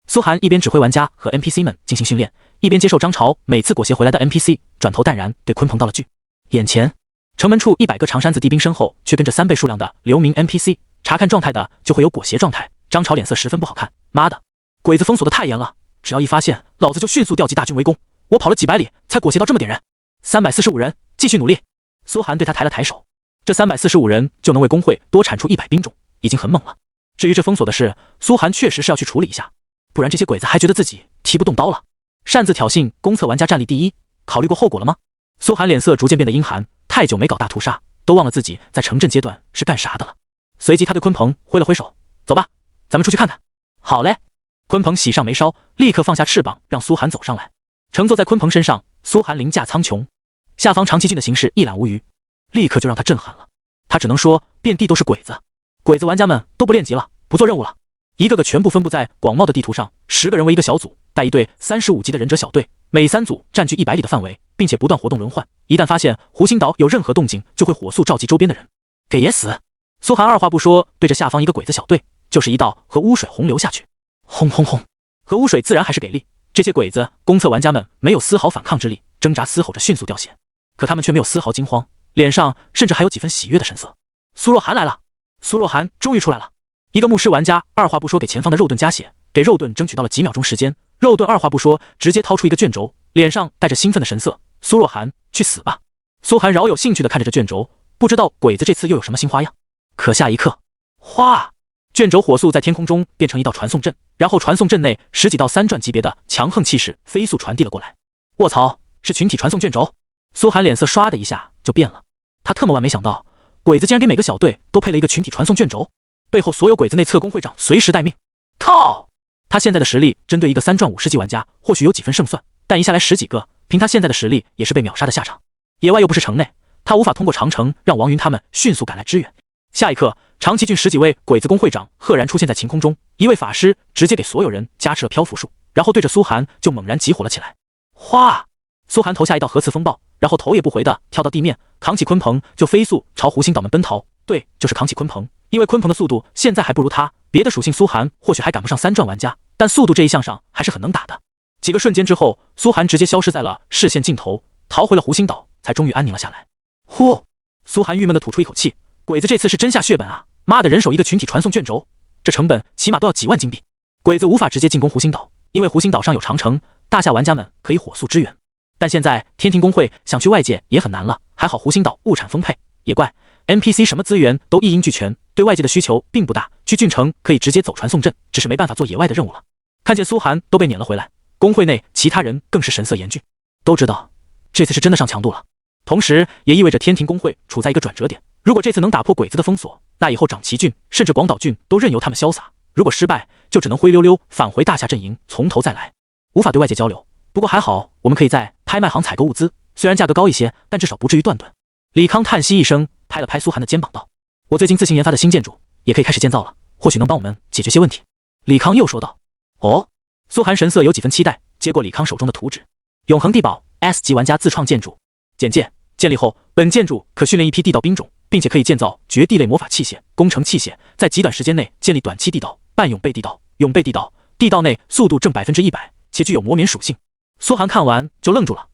苏寒一边指挥玩家和 NPC 们进行训练，一边接受张朝每次裹挟回来的 NPC， 转头淡然对鲲鹏道了句。眼前城门处100个长山子地兵身后却跟着3倍数量的流民 NPC， 查看状态的就会有裹挟状态。张朝脸色十分不好看，妈的，鬼子封锁的太严了，只要一发现，老子就迅速调集大军围攻。我跑了几百里才裹挟到这么点人，345人，继续努力。苏寒对他抬了抬手，这345人就能为工会多产出100兵种，已经很猛了。至于这封锁的事，苏寒确实是要去处理一下，不然这些鬼子还觉得自己提不动刀了。擅自挑衅公测玩家战力第一，考虑过后果了吗？苏寒脸色逐渐变得阴寒，太久没搞大屠杀，都忘了自己在城镇阶段是干啥的了。随即他对鲲鹏挥了挥手，走吧，咱们出去看看。好嘞。鲲鹏喜上眉梢，立刻放下翅膀，让苏寒走上来。乘坐在鲲鹏身上，苏寒凌驾苍穹，下方长崎郡的形势一览无余，立刻就让他震撼了。他只能说，遍地都是鬼子，鬼子玩家们都不练级了，不做任务了，一个个全部分布在广袤的地图上，10个人为一个小组，带一队35级的忍者小队，每3组占据100里的范围，并且不断活动轮换。一旦发现湖心岛有任何动静，就会火速召集周边的人。给爷死！苏寒二话不说，对着下方一个鬼子小队就是一道和污水洪流下去。轰轰轰！和污水自然还是给力，这些鬼子公测玩家们没有丝毫反抗之力，挣扎嘶吼着迅速掉血，可他们却没有丝毫惊慌，脸上甚至还有几分喜悦的神色。苏若涵来了！苏若涵终于出来了！一个牧师玩家二话不说给前方的肉盾加血，给肉盾争取到了几秒钟时间。肉盾二话不说直接掏出一个卷轴，脸上带着兴奋的神色。苏若涵，去死吧！苏寒饶有兴趣地看着这卷轴，不知道鬼子这次又有什么新花样。可下一刻，哗！卷轴火速在天空中变成一道传送阵，然后传送阵内10几道3转级别的强横气势飞速传递了过来。卧槽，是群体传送卷轴！苏寒脸色唰的一下就变了，他特么万没想到，鬼子竟然给每个小队都配了一个群体传送卷轴，背后所有鬼子内测工会长随时待命。靠！他现在的实力针对一个3转50级玩家或许有几分胜算，但一下来10几个，凭他现在的实力也是被秒杀的下场。野外又不是城内，他无法通过长城让王云他们迅速赶来支援。下一刻，长崎郡10几位鬼子工会长赫然出现在晴空中，一位法师直接给所有人加持了漂浮术，然后对着苏寒就猛然集火了起来。哗！苏寒投下一道核磁风暴，然后头也不回的跳到地面，扛起鲲鹏就飞速朝湖心岛们奔逃。对，就是扛起鲲鹏，因为鲲鹏的速度现在还不如他，别的属性苏寒或许还赶不上3转玩家，但速度这一项上还是很能打的。几个瞬间之后，苏寒直接消失在了视线尽头，逃回了湖心岛，才终于安宁了下来。呼！苏寒郁闷的吐出一口气，鬼子这次是真下血本啊！妈的，人手一个群体传送卷轴，这成本起码都要几万金币。鬼子无法直接进攻湖心岛，因为湖心岛上有长城，大夏玩家们可以火速支援。但现在天庭工会想去外界也很难了，还好湖心岛物产丰沛，也怪 NPC 什么资源都一应俱全，对外界的需求并不大。去郡城可以直接走传送阵，只是没办法做野外的任务了。看见苏寒都被撵了回来，工会内其他人更是神色严峻，都知道这次是真的上强度了。同时也意味着天庭工会处在一个转折点，如果这次能打破鬼子的封锁，那以后长崎郡甚至广岛郡都任由他们潇洒，如果失败，就只能灰溜溜返回大夏阵营，从头再来，无法对外界交流。不过还好，我们可以在拍卖行采购物资，虽然价格高一些，但至少不至于断顿。李康叹息一声，拍了拍苏寒的肩膀道：“我最近自行研发的新建筑也可以开始建造了，或许能帮我们解决些问题。”李康又说道：“哦。”苏寒神色有几分期待，接过李康手中的图纸：“永恒地堡 S 级玩家自创建筑。简介：建立后，本建筑可训练一批地道兵种，并且可以建造绝地类魔法器械、工程器械，在极短时间内建立短期地道、半永备地道、永备地道，地道内速度正100%，且具有魔免属性。”苏寒看完就愣住了，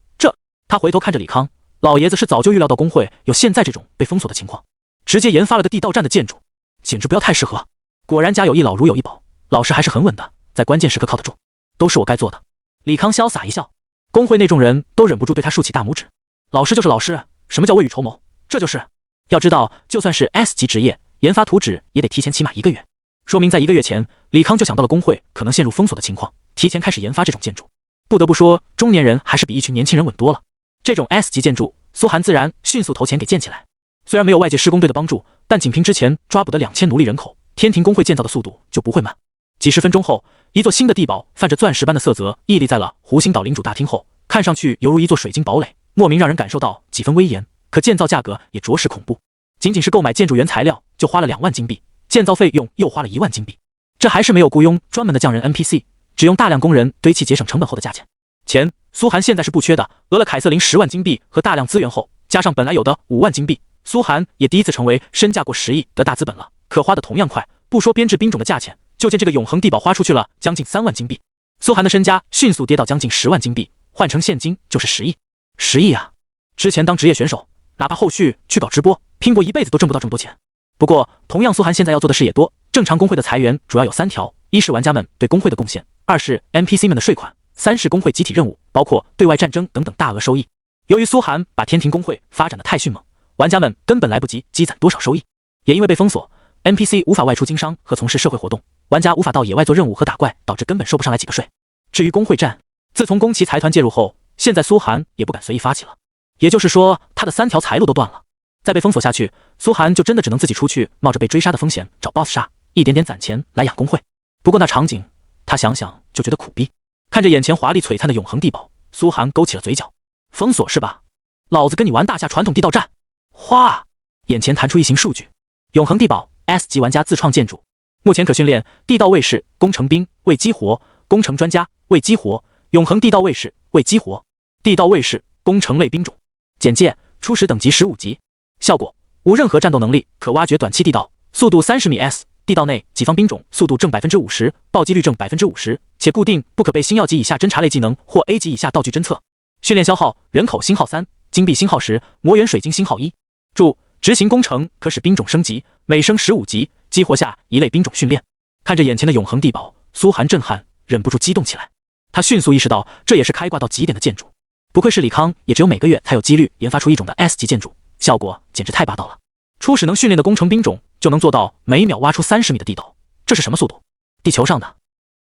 他回头看着李康，老爷子是早就预料到工会有现在这种被封锁的情况，直接研发了个地道战的建筑，简直不要太适合。果然家有一老如有一宝，老师还是很稳的，在关键时刻靠得住，都是我该做的。李康潇洒一笑，工会内众人都忍不住对他竖起大拇指。老师就是老师，什么叫未雨绸缪？这就是。要知道，就算是 S 级职业，研发图纸也得提前起码1个月，说明在1个月前，李康就想到了工会可能陷入封锁的情况，提前开始研发这种建筑。不得不说，中年人还是比一群年轻人稳多了。这种 S 级建筑，苏寒自然迅速投钱给建起来。虽然没有外界施工队的帮助，但仅凭之前抓捕的2000奴隶人口，天庭工会建造的速度就不会慢。几十分钟后，一座新的地堡泛着钻石般的色泽屹立在了湖心岛领主大厅后，看上去犹如一座水晶堡垒，莫名让人感受到几分威严。可建造价格也着实恐怖，仅仅是购买建筑原材料就花了2万金币，建造费用又花了1万金币。这还是没有雇佣专门的匠人 NPC， 只用大量工人堆砌节省成本后的价钱。钱苏寒现在是不缺的，讹了凯瑟琳10万金币和大量资源后，加上本来有的5万金币，苏寒也第一次成为身价过10亿的大资本了，可花的同样快。不说编制兵种的价钱，就见这个永恒地堡花出去了将近3万金币，苏寒的身家迅速跌到将近10万金币，换成现金就是10亿。10亿啊！之前当职业选手，哪怕后续去搞直播，拼搏一辈子都挣不到这么多钱。不过，同样苏寒现在要做的事也多。正常工会的裁员主要有3条：一是玩家们对工会的贡献，2是 NPC 们的税款，3是工会集体任务，包括对外战争等等大额收益。由于苏寒把天庭工会发展的太迅猛，玩家们根本来不及积攒多少收益，也因为被封锁 ，NPC 无法外出经商和从事社会活动，玩家无法到野外做任务和打怪，导致根本收不上来几个税。至于工会战，自从宫崎财团介入后，现在苏寒也不敢随意发起了。也就是说，他的3条财路都断了。再被封锁下去，苏寒就真的只能自己出去，冒着被追杀的风险找 BOSS 杀，一点点攒钱来养工会。不过那场景，他想想就觉得苦逼。看着眼前华丽璀璨的永恒地堡，苏寒勾起了嘴角。封锁是吧？老子跟你玩大夏传统地道战！哗！眼前弹出一行数据：永恒地堡 S 级玩家自创建筑，目前可训练地道卫士、工程兵未激活，工程专家未激活，永恒地道卫士未激活，地道卫士工程类兵种。简介：初始等级15级。效果：无任何战斗能力，可挖掘短期地道，速度30米 s。地道内己方兵种速度正 50%， 暴击率正 50%， 且固定，不可被星耀级以下侦察类技能或 A 级以下道具侦测。训练消耗：人口星号3，金币星号10，魔元水晶星号1。注：执行工程可使兵种升级，每升15级，激活下一类兵种训练。看着眼前的永恒地堡，苏寒震撼，忍不住激动起来。他迅速意识到，这也是开挂到极点的建筑。不愧是李康，也只有每个月才有几率研发出一种的 S 级建筑，效果简直太霸道了。初始能训练的工程兵种就能做到每秒挖出30米的地道，这是什么速度？地球上的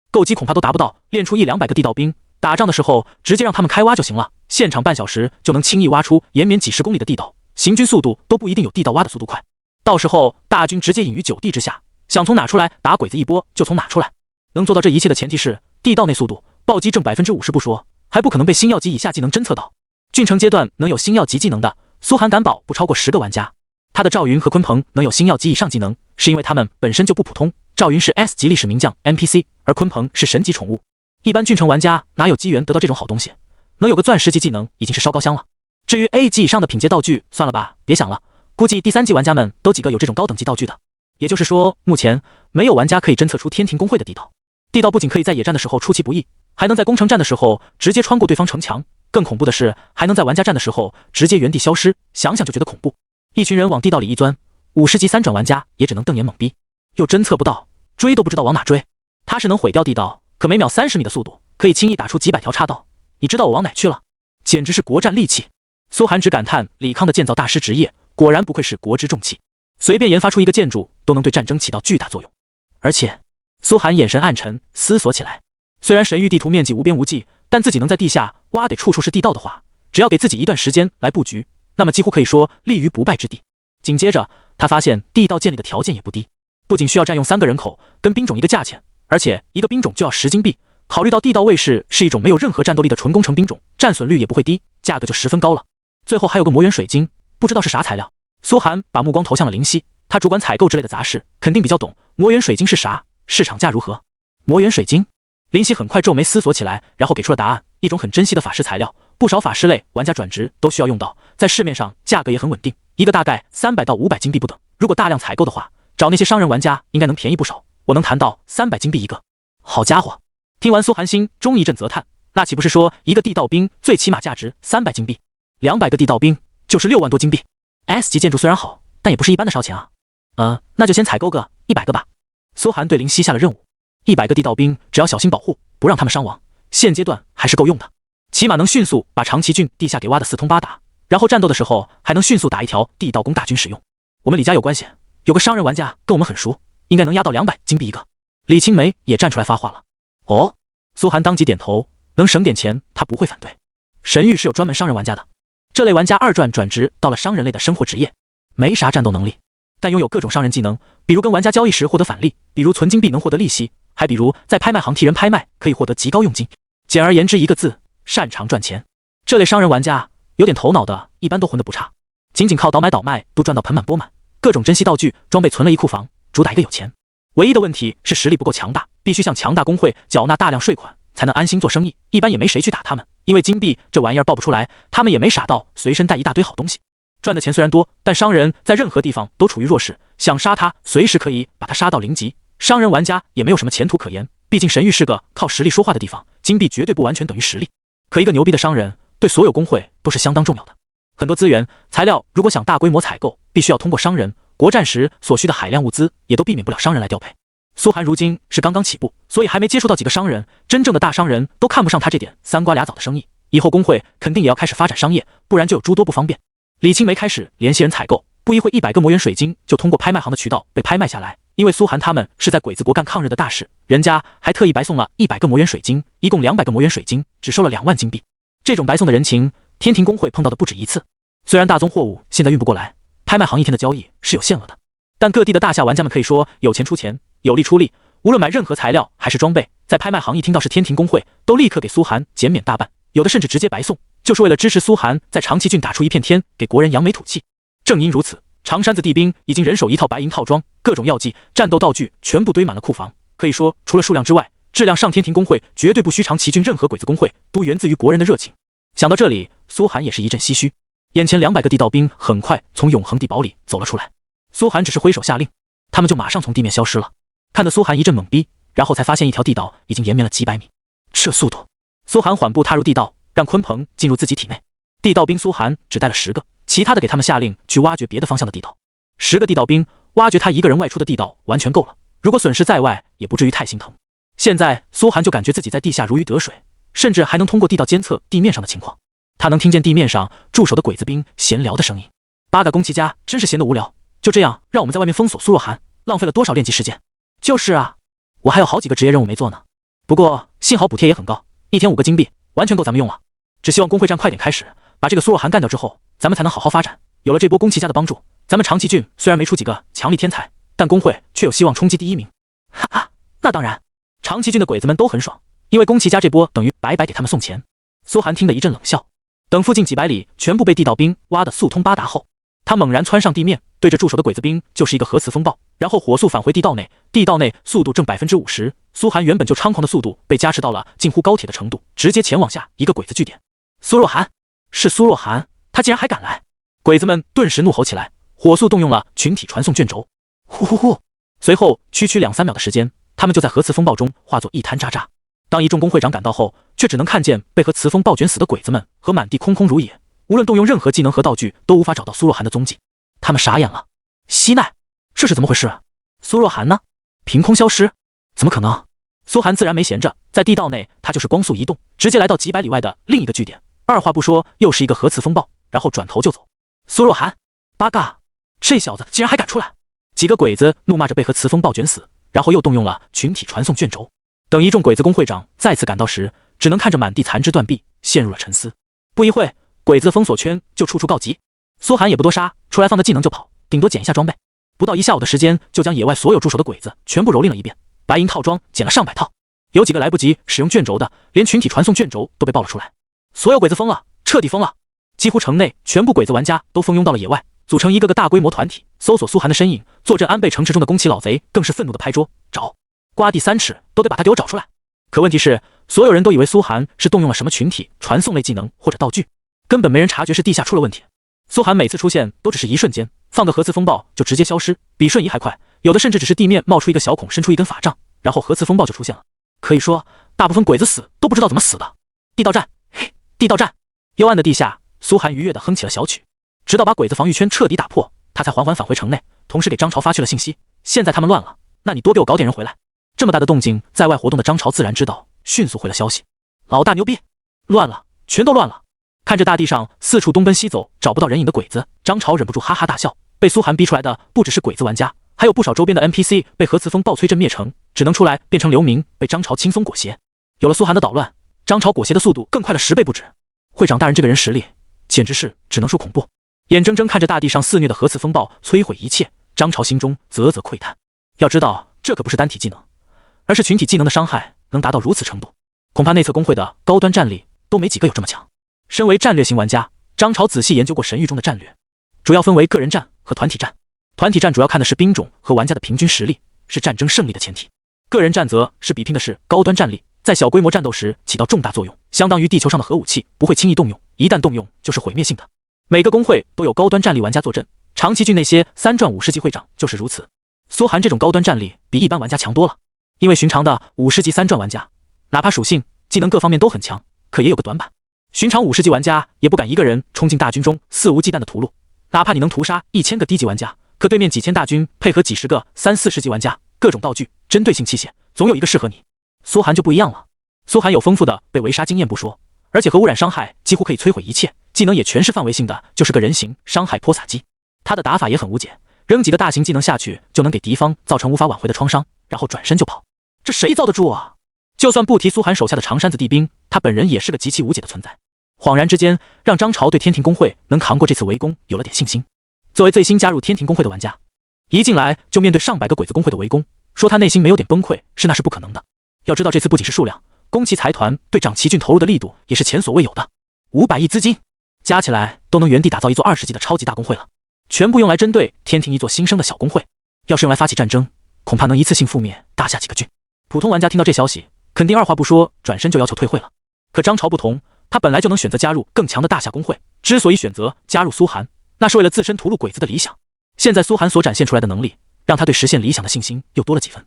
构基恐怕都达不到，练出100-200个地道兵，打仗的时候直接让他们开挖就行了，现场半小时就能轻易挖出延绵几十公里的地道，行军速度都不一定有地道挖的速度快。到时候大军直接隐于9地之下，想从哪出来打鬼子一波就从哪出来。能做到这一切的前提是地道内速度暴击正 50% 不说，还不可能被星耀级以下技能侦测到。郡城阶段能有星耀级技能的，苏寒敢保不超过10个玩家。他的赵云和鲲鹏能有星耀级以上技能，是因为他们本身就不普通。赵云是 S 级历史名将 NPC， 而鲲鹏是神级宠物。一般郡城玩家哪有机缘得到这种好东西？能有个钻石级技能已经是烧高香了。至于 A 级以上的品阶道具，算了吧，别想了。估计第3级玩家们都几个有这种高等级道具的。也就是说，目前没有玩家可以侦测出天庭工会的地道。地道不仅可以在野战的时候出其不意，还能在攻城战的时候直接穿过对方城墙。更恐怖的是，还能在玩家战的时候直接原地消失，想想就觉得恐怖。一群人往地道里一钻，50级3转玩家也只能瞪眼懵逼，又侦测不到，追都不知道往哪追。他是能毁掉地道，可每秒30米的速度，可以轻易打出几百条岔道。你知道我往哪去了？简直是国战利器。苏寒只感叹李康的建造大师职业，果然不愧是国之重器，随便研发出一个建筑都能对战争起到巨大作用。而且，苏寒眼神暗沉，思索起来。虽然神域地图面积无边无际，但自己能在地下挖得处处是地道的话，只要给自己一段时间来布局，那么几乎可以说立于不败之地。紧接着，他发现地道建立的条件也不低，不仅需要占用3个人口，跟兵种一个价钱，而且一个兵种就要10金币。考虑到地道卫士是一种没有任何战斗力的纯工程兵种，战损率也不会低，价格就10分高了。最后还有个魔元水晶，不知道是啥材料。苏寒把目光投向了林夕，他主管采购之类的杂事，肯定比较懂。魔元水晶是啥？市场价如何？魔元水晶？林夕很快皱眉思索起来，然后给出了答案：一种很珍惜的法师材料，不少法师类玩家转职都需要用到，在市面上价格也很稳定，一个大概300到500金币不等。如果大量采购的话，找那些商人玩家应该能便宜不少，我能谈到300金币一个。好家伙！听完苏寒心中一阵啧叹，那岂不是说一个地道兵最起码价值300金币，200个地道兵就是6万多金币。S 级建筑虽然好，但也不是一般的烧钱啊。那就先采购个100个吧。苏寒对林夕下了任务，100个地道兵，只要小心保护，不让他们伤亡，现阶段还是够用的，起码能迅速把长崎郡地下给挖得四通八达，然后战斗的时候还能迅速打一条地道供大军使用。我们李家有关系，有个商人玩家跟我们很熟，应该能压到200金币一个。李青梅也站出来发话了。哦，苏寒当即点头，能省点钱他不会反对。神域是有专门商人玩家的，这类玩家二转转职到了商人类的生活职业，没啥战斗能力，但拥有各种商人技能，比如跟玩家交易时获得返利，比如存金币能获得利息，还比如在拍卖行替人拍卖可以获得极高佣金。简而言之一个字，擅长赚钱。这类商人玩家有点头脑的，一般都混得不差，仅仅靠倒买倒卖都赚到盆满钵满，各种珍稀道具装备存了一库房，主打一个有钱。唯一的问题是实力不够强大，必须向强大工会缴纳大量税款才能安心做生意，一般也没谁去打他们，因为金币这玩意儿报不出来，他们也没傻到随身带一大堆好东西。赚的钱虽然多，但商人在任何地方都处于弱势，想杀他随时可以把他杀到0级。商人玩家也没有什么前途可言，毕竟神域是个靠实力说话的地方，金币绝对不完全等于实力。可一个牛逼的商人对所有工会都是相当重要的，很多资源材料如果想大规模采购，必须要通过商人，国战时所需的海量物资也都避免不了商人来调配。苏寒如今是刚刚起步，所以还没接触到几个商人，真正的大商人都看不上他这点三瓜俩枣的生意，以后工会肯定也要开始发展商业，不然就有诸多不方便。李青梅开始联系人采购，不一会100个魔元水晶就通过拍卖行的渠道被拍卖下来，因为苏寒他们是在鬼子国干抗日的大事，人家还特意白送了100个魔元水晶，一共200个魔元水晶，只收了2万金币。这种白送的人情，天庭工会碰到的不止一次。虽然大宗货物现在运不过来，拍卖行一天的交易是有限额的，但各地的大下玩家们可以说有钱出钱，有力出力，无论买任何材料还是装备，在拍卖行一听到是天庭工会，都立刻给苏寒减免大半，有的甚至直接白送，就是为了支持苏寒在长崎郡打出一片天，给国人扬眉吐气。正因如此，长山子地兵已经人手一套白银套装，各种药剂、战斗道具全部堆满了库房，可以说除了数量之外，质量上天庭工会绝对不虚长崎郡任何鬼子工会，都源自于国人的热情。想到这里，苏寒也是一阵唏嘘。眼前200个地道兵很快从永恒地堡里走了出来，苏寒只是挥手下令，他们就马上从地面消失了。看得苏寒一阵懵逼，然后才发现一条地道已经延绵了几百米。这速度！苏寒缓步踏入地道，让鲲鹏进入自己体内。地道兵苏寒只带了10个，其他的给他们下令去挖掘别的方向的地道。10个地道兵挖掘他一个人外出的地道完全够了，如果损失在外，也不至于太心疼。现在苏寒就感觉自己在地下如鱼得水，甚至还能通过地道监测地面上的情况。他能听见地面上驻守的鬼子兵闲聊的声音。8个宫崎家真是闲得无聊，就这样让我们在外面封锁苏若涵，浪费了多少练级时间。就是啊，我还有好几个职业任务没做呢。不过幸好补贴也很高，一天5个金币，完全够咱们用了。只希望工会战快点开始，把这个苏若涵干掉之后，咱们才能好好发展。有了这波宫崎家的帮助，咱们长崎郡虽然没出几个强力天才，但工会却有希望冲击第1名。哈哈，那当然，长崎郡的鬼子们都很爽，因为宫崎家这波等于白白给他们送钱。苏寒听得一阵冷笑。等附近几百里全部被地道兵挖得速通八达后，他猛然窜上地面，对着驻守的鬼子兵就是一个核磁风暴，然后火速返回地道内。地道内速度正50%，苏寒原本就猖狂的速度被加持到了近乎高铁的程度，直接前往下一个鬼子据点。苏若涵，是苏若涵，他竟然还敢来！鬼子们顿时怒吼起来，火速动用了群体传送卷轴。呼呼呼！随后区区2-3秒的时间，他们就在核磁风暴中化作一滩渣渣。当一众工会长赶到后，却只能看见被核磁风暴卷死的鬼子们和满地空空如也，无论动用任何技能和道具都无法找到苏若涵的踪迹。他们傻眼了。西奈，这是怎么回事？苏若涵呢？凭空消失？怎么可能？苏寒自然没闲着，在地道内他就是光速移动，直接来到几百里外的另一个据点，二话不说又是一个核磁风暴，然后转头就走。苏若涵，八嘎，这小子竟然还敢出来！几个鬼子怒骂着被核磁风暴卷死，然后又动用了群体传送卷轴。等一众鬼子工会长再次赶到时，只能看着满地残肢断臂，陷入了沉思。不一会，鬼子的封锁圈就处处告急。苏寒也不多杀，出来放个技能就跑，顶多捡一下装备。不到1下午的时间，就将野外所有驻守的鬼子全部蹂躏了一遍。白银套装捡了上百套，有几个来不及使用卷轴的，连群体传送卷轴都被爆了出来。所有鬼子疯了，彻底疯了！几乎城内全部鬼子玩家都蜂拥到了野外，组成一个个大规模团体，搜索苏寒的身影。坐镇安倍城池中的宫崎老贼更是愤怒的拍桌，找！刮地3尺都得把他给我找出来。可问题是，所有人都以为苏寒是动用了什么群体传送类技能或者道具，根本没人察觉是地下出了问题。苏寒每次出现都只是一瞬间，放个核磁风暴就直接消失，比瞬移还快，有的甚至只是地面冒出一个小孔，伸出一根法杖，然后核磁风暴就出现了。可以说，大部分鬼子死都不知道怎么死的。地道战，嘿，地道战！幽暗的地下，苏寒愉悦地哼起了小曲，直到把鬼子防御圈彻底打破，他才缓缓返回城内，同时给张朝发去了信息：现在他们乱了，那你多给我搞点人回来。这么大的动静，在外活动的张朝自然知道，迅速回了消息。老大牛逼！乱了，全都乱了！看着大地上四处东奔西走找不到人影的鬼子，张潮忍不住哈哈大笑。被苏寒逼出来的不只是鬼子玩家，还有不少周边的 NPC 被核磁风暴摧震灭城，只能出来变成流民，被张潮轻松裹挟。有了苏寒的捣乱，张潮裹挟的速度更快了10倍不止。会长大人这个人实力，简直是只能说恐怖。眼睁睁看着大地上肆虐的核磁风暴摧毁一切，张潮心中啧啧喟叹。要知道，这可不是单体技能，而是群体技能的伤害能达到如此程度，恐怕内测工会的高端战力都没几个有这么强。身为战略型玩家，张潮仔细研究过神域中的战略，主要分为个人战和团体战。团体战主要看的是兵种和玩家的平均实力，是战争胜利的前提。个人战则是比拼的是高端战力，在小规模战斗时起到重大作用，相当于地球上的核武器，不会轻易动用，一旦动用就是毁灭性的。每个工会都有高端战力玩家坐镇，长崎郡那些3转50级会长就是如此。苏寒这种高端战力比一般玩家强多了，因为寻常的50级3转玩家，哪怕属性、技能各方面都很强，可也有个短板。寻常50级玩家也不敢一个人冲进大军中肆无忌惮的屠戮，哪怕你能屠杀1000个低级玩家，可对面几千大军配合几十个30-40级玩家，各种道具、针对性器械，总有一个适合你。苏寒就不一样了，苏寒有丰富的被围杀经验不说，而且核污染伤害几乎可以摧毁一切，技能也全是范围性的，就是个人形伤害泼洒机。他的打法也很无解，扔几个大型技能下去就能给敌方造成无法挽回的创伤，然后转身就跑，这谁遭得住啊？就算不提苏寒手下的长山子地兵，他本人也是个极其无解的存在。恍然之间，让张潮对天庭工会能扛过这次围攻有了点信心。作为最新加入天庭工会的玩家，一进来就面对上百个鬼子工会的围攻，说他内心没有点崩溃那是不可能的。要知道这次不仅是数量，宫崎财团对长崎郡投入的力度也是前所未有的，500亿资金加起来都能原地打造一座20级的超级大工会了，全部用来针对天庭一座新生的小工会。要是用来发起战争，恐怕能一次性覆灭大下几个郡。普通玩家听到这消息，肯定二话不说转身就要求退会了。可张潮不同，他本来就能选择加入更强的大夏工会，之所以选择加入苏寒，那是为了自身屠戮鬼子的理想。现在苏寒所展现出来的能力，让他对实现理想的信心又多了几分。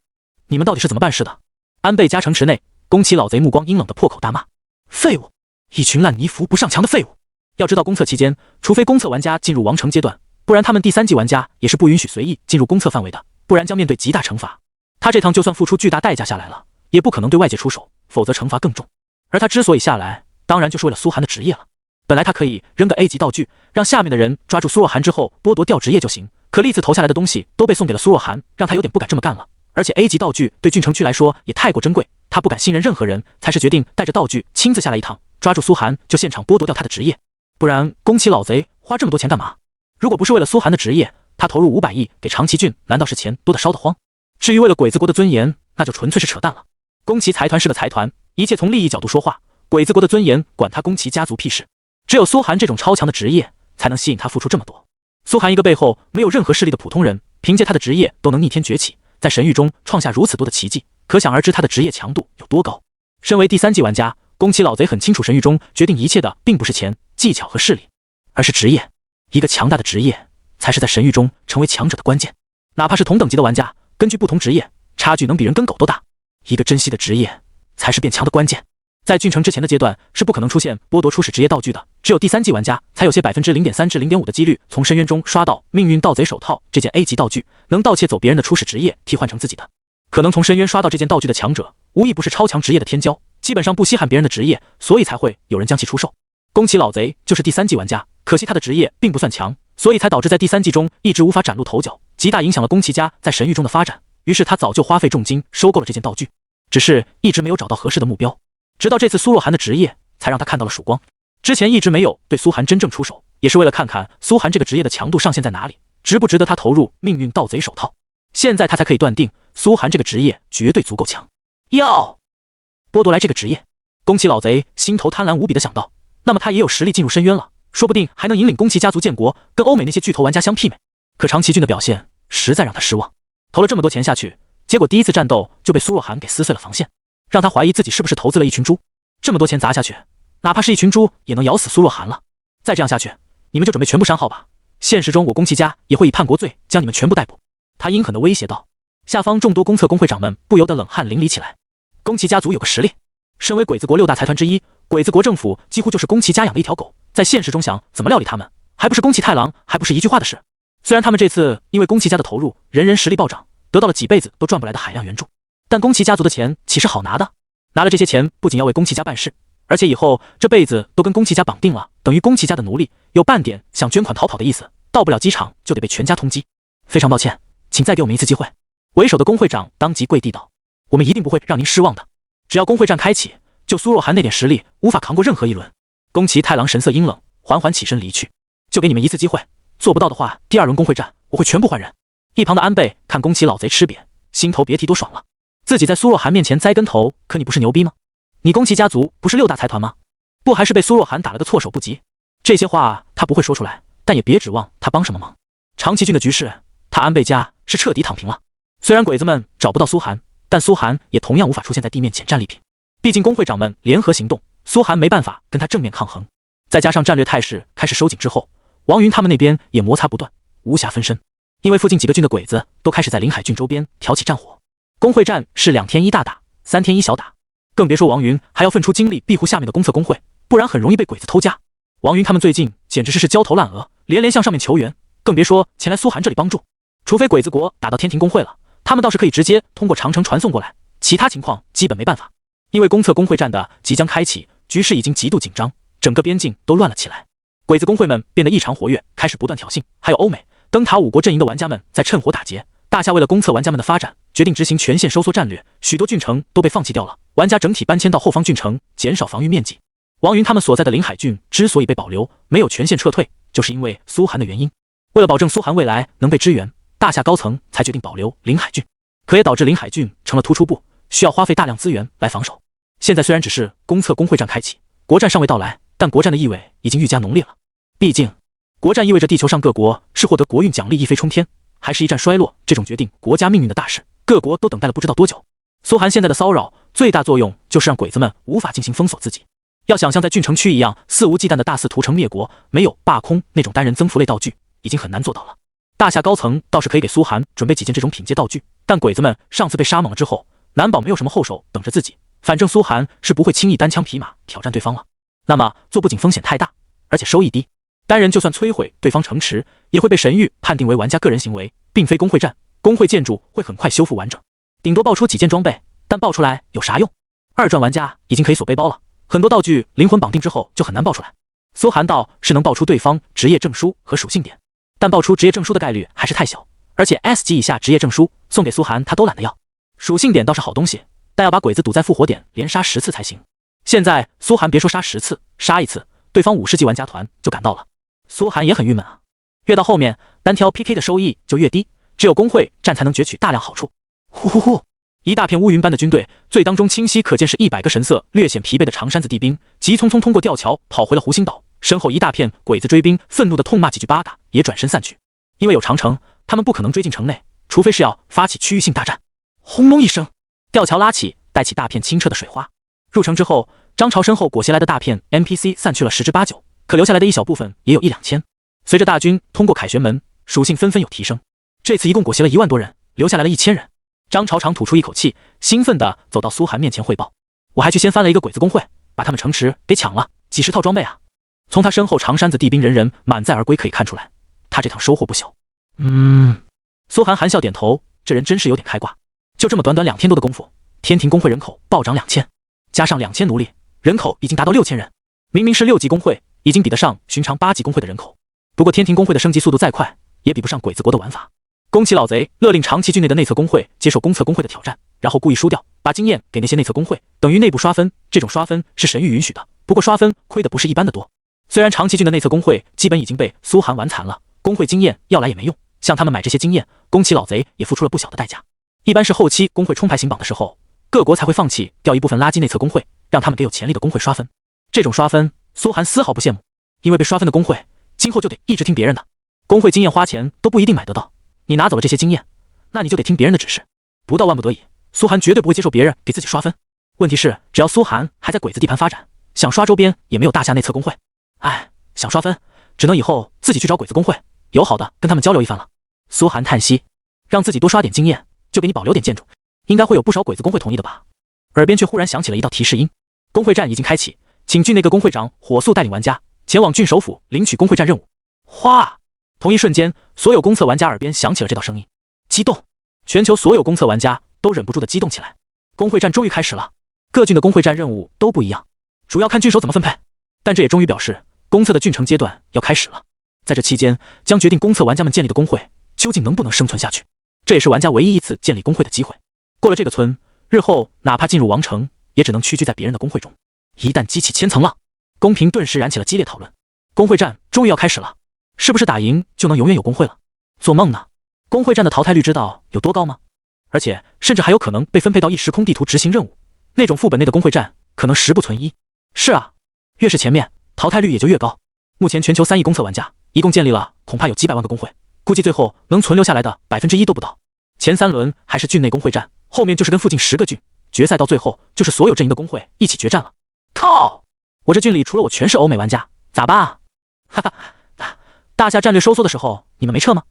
你们到底是怎么办事的？安倍家城池内，宫崎老贼目光阴冷的破口大骂：废物，一群烂泥扶不上墙的废物。要知道公测期间，除非公测玩家进入王城阶段，不然他们第3级玩家也是不允许随意进入公测范围的，不然将面对极大惩罚。他这趟就算付出巨大代价下来了，也不可能对外界出手，否则惩罚更重。而他之所以下来，当然就是为了苏寒的职业了。本来他可以扔个 A 级道具，让下面的人抓住苏若涵之后剥夺掉职业就行，可历次投下来的东西都被送给了苏若涵，让他有点不敢这么干了。而且 A 级道具对郡城区来说也太过珍贵，他不敢信任任何人，才是决定带着道具亲自下来一趟，抓住苏寒就现场剥夺掉他的职业。不然宫崎老贼花这么多钱干嘛？如果不是为了苏寒的职业，他投入500亿给长崎郡，难道是钱多得烧得慌？至于为了鬼子国的尊严，那就纯粹是扯淡了。宫崎财团是个财团，一切从利益角度说话，鬼子国的尊严管他宫崎家族屁事。只有苏寒这种超强的职业，才能吸引他付出这么多。苏寒一个背后没有任何势力的普通人，凭借他的职业都能逆天崛起，在神域中创下如此多的奇迹，可想而知他的职业强度有多高。身为第3级玩家，宫崎老贼很清楚，神域中决定一切的并不是钱、技巧和势力，而是职业。一个强大的职业才是在神域中成为强者的关键。哪怕是同等级的玩家，根据不同职业，差距能比人跟狗都大。一个珍惜的职业才是变强的关键。在郡城之前的阶段是不可能出现剥夺初始职业道具的，只有第3级玩家才有些0.3%至0.5%的几率从深渊中刷到命运盗贼手套这件 A 级道具，能盗窃走别人的初始职业替换成自己的。可能从深渊刷到这件道具的强者，无一不是超强职业的天骄，基本上不稀罕别人的职业，所以才会有人将其出售。宫崎老贼就是第3级玩家，可惜他的职业并不算强，所以才导致在第3季中一直无法崭露头角，极大影响了宫崎家在神域中的发展。于是他早就花费重金收购了这件道具，只是一直没有找到合适的目标。直到这次苏若涵的职业才让他看到了曙光。之前一直没有对苏寒真正出手，也是为了看看苏寒这个职业的强度上限在哪里，值不值得他投入命运盗贼手套。现在他才可以断定苏寒这个职业绝对足够强。要剥夺来这个职业，宫崎老贼心头贪婪无比的想到，那么他也有实力进入深渊了，说不定还能引领宫崎家族建国，跟欧美那些巨头玩家相媲美。可长崎郡的表现实在让他失望，投了这么多钱下去，结果第一次战斗就被苏若涵给撕碎了防线，让他怀疑自己是不是投资了一群猪。这么多钱砸下去，哪怕是一群猪也能咬死苏若涵了。再这样下去，你们就准备全部删号吧。现实中我宫崎家也会以叛国罪将你们全部逮捕。他阴狠地威胁道。下方众多公测工会长们不由得冷汗淋漓起来。宫崎家族有个实力，身为鬼子国6大财团之一，鬼子国政府几乎就是宫崎家养的一条狗，在现实中想怎么料理他们，还不是宫崎太郎，还不是一句话的事。虽然他们这次因为宫崎家的投入，人人实力暴涨，得到了几辈子都赚不来的海量援助，但宫崎家族的钱岂是好拿的？拿了这些钱，不仅要为宫崎家办事，而且以后这辈子都跟宫崎家绑定了，等于宫崎家的奴隶，有半点想捐款逃跑的意思，到不了机场就得被全家通缉。非常抱歉，请再给我们一次机会。为首的工会长当即跪地道：“我们一定不会让您失望的。只要工会战开启，就苏若涵那点实力，无法扛过任何一轮。”宫崎太郎神色阴冷，缓缓起身离去。就给你们一次机会，做不到的话，第二轮工会战我会全部换人。一旁的安倍看宫崎老贼吃瘪，心头别提多爽了。自己在苏若涵面前栽跟头，可你不是牛逼吗？你宫崎家族不是6大财团吗？不还是被苏若涵打了个措手不及？这些话他不会说出来，但也别指望他帮什么忙。长崎郡的局势，他安倍家是彻底躺平了。虽然鬼子们找不到苏涵，但苏涵也同样无法出现在地面捡战利品。毕竟工会长们联合行动，苏涵没办法跟他正面抗衡。再加上战略态势开始收紧之后，王云他们那边也摩擦不断，无暇分身。因为附近几个郡的鬼子都开始在临海郡周边挑起战火，工会战是2天1大打，3天1小打，更别说王云还要分出精力庇护下面的公测工会，不然很容易被鬼子偷家。王云他们最近简直是焦头烂额，连连向上面求援，更别说前来苏涵这里帮助。除非鬼子国打到天庭工会了，他们倒是可以直接通过长城传送过来，其他情况基本没办法。因为公测工会战的即将开启，局势已经极度紧张，整个边境都乱了起来。鬼子工会们变得异常活跃，开始不断挑衅，还有欧美、灯塔5国阵营的玩家们在趁火打劫。大夏为了公测玩家们的发展，决定执行全线收缩战略，许多郡城都被放弃掉了，玩家整体搬迁到后方郡城，减少防御面积。王云他们所在的临海郡之所以被保留，没有全线撤退，就是因为苏涵的原因。为了保证苏涵未来能被支援，大夏高层才决定保留临海郡，可也导致临海郡成了突出部，需要花费大量资源来防守。现在虽然只是公测工会战开启，国战尚未到来，但国战的意味已经愈加浓烈了。毕竟国战意味着地球上各国是获得国运奖励一飞冲天，还是一战衰落，这种决定国家命运的大事，各国都等待了不知道多久。苏涵现在的骚扰最大作用就是让鬼子们无法进行封锁自己。要想像在郡城区一样肆无忌惮的大肆屠城灭国，没有罢空那种单人增幅类道具，已经很难做到了。大夏高层倒是可以给苏涵准备几件这种品阶道具，但鬼子们上次被杀猛了之后，难保没有什么后手等着自己。反正苏涵是不会轻易单枪匹马挑战对方了。那么做不仅风险太大，而且收益低，单人就算摧毁对方城池，也会被神谕判定为玩家个人行为，并非工会战。工会建筑会很快修复完整，顶多爆出几件装备，但爆出来有啥用？二转玩家已经可以锁背包了，很多道具灵魂绑定之后就很难爆出来。苏涵倒是能爆出对方职业证书和属性点，但爆出职业证书的概率还是太小，而且 S 级以下职业证书送给苏涵他都懒得要。属性点倒是好东西，但要把鬼子堵在复活点连杀10次才行。现在苏涵别说杀10次，杀1次，对方50级玩家团就赶到了。苏涵也很郁闷啊，越到后面单挑 PK 的收益就越低，只有工会战才能攫取大量好处。呼呼呼，一大片乌云般的军队，最当中清晰可见是100个神色略显疲惫的长山子地兵，急匆匆通过吊桥跑回了湖心岛，身后一大片鬼子追兵愤怒地痛骂几句八嘎，也转身散去。因为有长城，他们不可能追进城内，除非是要发起区域性大战。轰隆一声，吊桥拉起，带起大片清澈的水花。入城之后，张朝身后裹挟来的大片 NPC 散去了10之8九，可留下来的一小部分也有1、2千。随着大军通过凯旋门，属性纷纷有提升，这次一共裹挟了1万多人，留下来了1000人。张朝长吐出一口气，兴奋地走到苏涵面前汇报：“我还去先翻了一个鬼子工会，把他们城池给抢了，几10套装备啊！”从他身后长山子地兵人人满载而归可以看出来，他这趟收获不小。苏涵含笑点头，这人真是有点开挂。就这么短短2天多的功夫，天庭工会人口暴涨2000，加上2000奴隶，人口已经达到6000人。明明是6级工会，已经比得上寻常8级工会的人口。不过天庭工会的升级速度再快，也比不上鬼子国的玩法。宫崎老贼勒令长崎郡内的内测工会接受公测工会的挑战，然后故意输掉，把经验给那些内测工会，等于内部刷分。这种刷分是神谕允许的，不过刷分亏的不是一般的多。虽然长崎郡的内测工会基本已经被苏涵玩残了，工会经验要来也没用，向他们买这些经验，宫崎老贼也付出了不小的代价。一般是后期工会冲排行榜的时候，各国才会放弃掉一部分垃圾内测工会，让他们给有潜力的工会刷分。这种刷分，苏涵丝毫不羡慕，因为被刷分的工会今后就得一直听别人的，工会经验花钱都不一定买得到，你拿走了这些经验，那你就得听别人的指示。不到万不得已，苏涵绝对不会接受别人给自己刷分。问题是，只要苏涵还在鬼子地盘发展，想刷周边也没有大夏内测工会。想刷分，只能以后自己去找鬼子工会，友好的跟他们交流一番了。苏涵叹息，让自己多刷点经验，就给你保留点建筑，应该会有不少鬼子工会同意的吧。耳边却忽然响起了一道提示音：工会战已经开启，请郡内各工会长火速带领玩家前往郡首府领取工会战任务。哗！同一瞬间，所有公测玩家耳边响起了这道声音，激动！全球所有公测玩家都忍不住的激动起来。工会战终于开始了，各郡的工会战任务都不一样。主要看郡守怎么分配。但这也终于表示公测的郡城阶段要开始了。在这期间，将决定公测玩家们建立的工会究竟能不能生存下去。这也是玩家唯一一次建立工会的机会。过了这个村，日后哪怕进入王城，也只能屈居在别人的工会中。一旦激起千层浪，公屏顿时燃起了激烈讨论。工会战终于要开始了，是不是打赢就能永远有工会了？做梦呢！工会战的淘汰率知道有多高吗？而且甚至还有可能被分配到异时空地图执行任务，那种副本内的工会战可能10不存1。是啊，越是前面，淘汰率也就越高。目前全球3亿公测玩家，一共建立了恐怕有几百万个工会，估计最后能存留下来的1%都不到。前3轮还是郡内工会战，后面就是跟附近10个郡，决赛到最后就是所有阵营的工会一起决战了。靠！我这郡里除了我全是欧美玩家，咋办啊？哈哈，大夏战略收缩的时候你们没撤吗？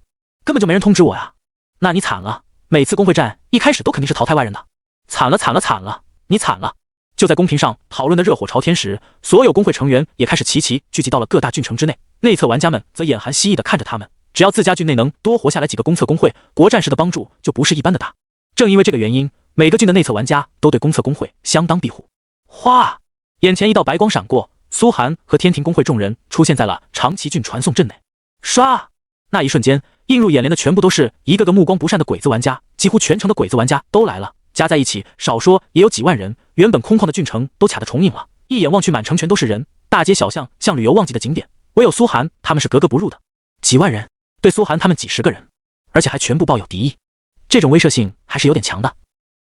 根本就没人通知我呀。那你惨了，每次工会战一开始都肯定是淘汰外人的。惨了惨了惨了，你惨了！就在公屏上讨论的热火朝天时，所有工会成员也开始齐齐聚集到了各大郡城之内，内测玩家们则眼含希翼地看着他们。只要自家郡内能多活下来几个公测工会，国战时的帮助就不是一般的大。正因为这个原因，每个郡的内测玩家都对公测工会相当庇护。哗！眼前一道白光闪过，苏寒和天庭工会众人出现在了长崎郡传送阵内。唰！那一瞬间，映入眼帘的全部都是一个个目光不善的鬼子玩家，几乎全城的鬼子玩家都来了，加在一起少说也有几万人。原本空旷的郡城都卡得重影了，一眼望去满城全都是人，大街小巷像旅游旺季的景点，唯有苏寒他们是格格不入的。几万人对苏寒他们几10个人，而且还全部抱有敌意，这种威慑性还是有点强的。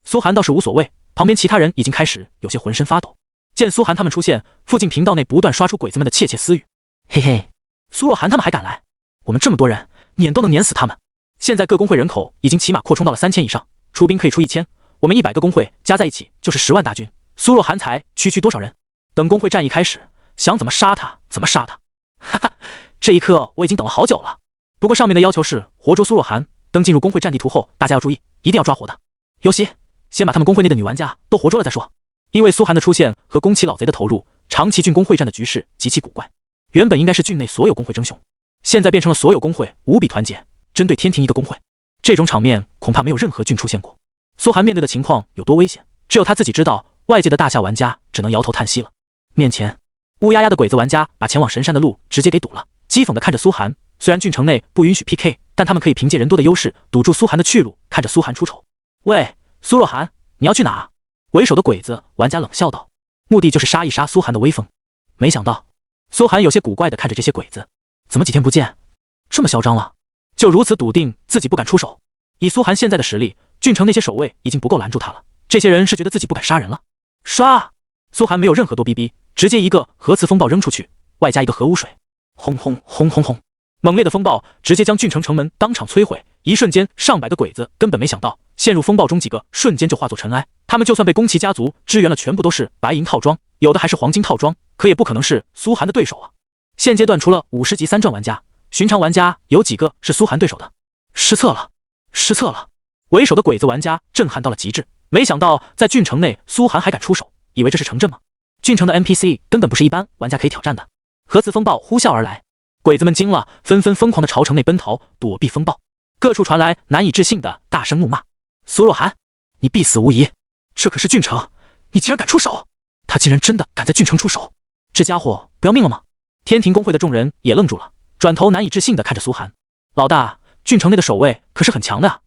苏寒倒是无所谓，旁边其他人已经开始有些浑身发抖。见苏寒他们出现，附近频道内不断刷出鬼子们的窃窃私语。嘿嘿，苏若寒他们还敢来？我们这么多人，撵都能撵死他们。现在各工会人口已经起码扩充到了3000以上，出兵可以出1000，我们100个工会加在一起就是10万大军。苏若寒才区多少人？等工会战一开始，想怎么杀他怎么杀他。哈哈，这一刻我已经等了好久了。不过上面的要求是活捉苏若寒，等进入工会战地图后，大家要注意，一定要抓活的。尤其先把他们工会内的女玩家都活捉了再说。因为苏寒的出现和宫崎老贼的投入，长崎郡工会战的局势极其古怪。原本应该是郡内所有工会争雄，现在变成了所有工会无比团结，针对天庭一个工会。这种场面恐怕没有任何郡出现过。苏寒面对的情况有多危险，只有他自己知道，外界的大夏玩家只能摇头叹息了。面前乌压压的鬼子玩家把前往神山的路直接给堵了，讥讽地看着苏寒。虽然郡城内不允许 PK， 但他们可以凭借人多的优势堵住苏寒的去路，看着苏寒出丑。喂，苏若寒，你要去哪？为首的鬼子玩家冷笑道，目的就是杀一杀苏寒的威风。没想到苏寒有些古怪地看着这些鬼子，怎么几天不见这么嚣张了？就如此笃定自己不敢出手？以苏寒现在的实力，郡城那些守卫已经不够拦住他了，这些人是觉得自己不敢杀人了。唰！苏寒没有任何多逼逼，直接一个核磁风暴扔出去，外加一个核污水，轰轰轰轰轰！猛烈的风暴直接将郡城城门当场摧毁。一瞬间，上百个鬼子根本没想到，陷入风暴中几个瞬间就化作尘埃。他们就算被宫崎家族支援了，全部都是白银套装，有的还是黄金套装，可也不可能是苏寒的对手啊！现阶段除了50级3转玩家，寻常玩家有几个是苏寒对手的？失策了，失策了！为首的鬼子玩家震撼到了极致，没想到在郡城内苏寒还敢出手，以为这是城镇吗？郡城的 NPC 根本不是一般玩家可以挑战的。核磁风暴呼啸而来，鬼子们惊了，纷纷疯狂地朝城内奔逃，躲避风暴。各处传来难以置信的大声怒骂：“苏若寒，你必死无疑！这可是郡城，你竟然敢出手！他竟然真的敢在郡城出手！这家伙不要命了吗？”天庭工会的众人也愣住了，转头难以置信地看着苏寒：“老大，郡城内的守卫可是很强的啊！”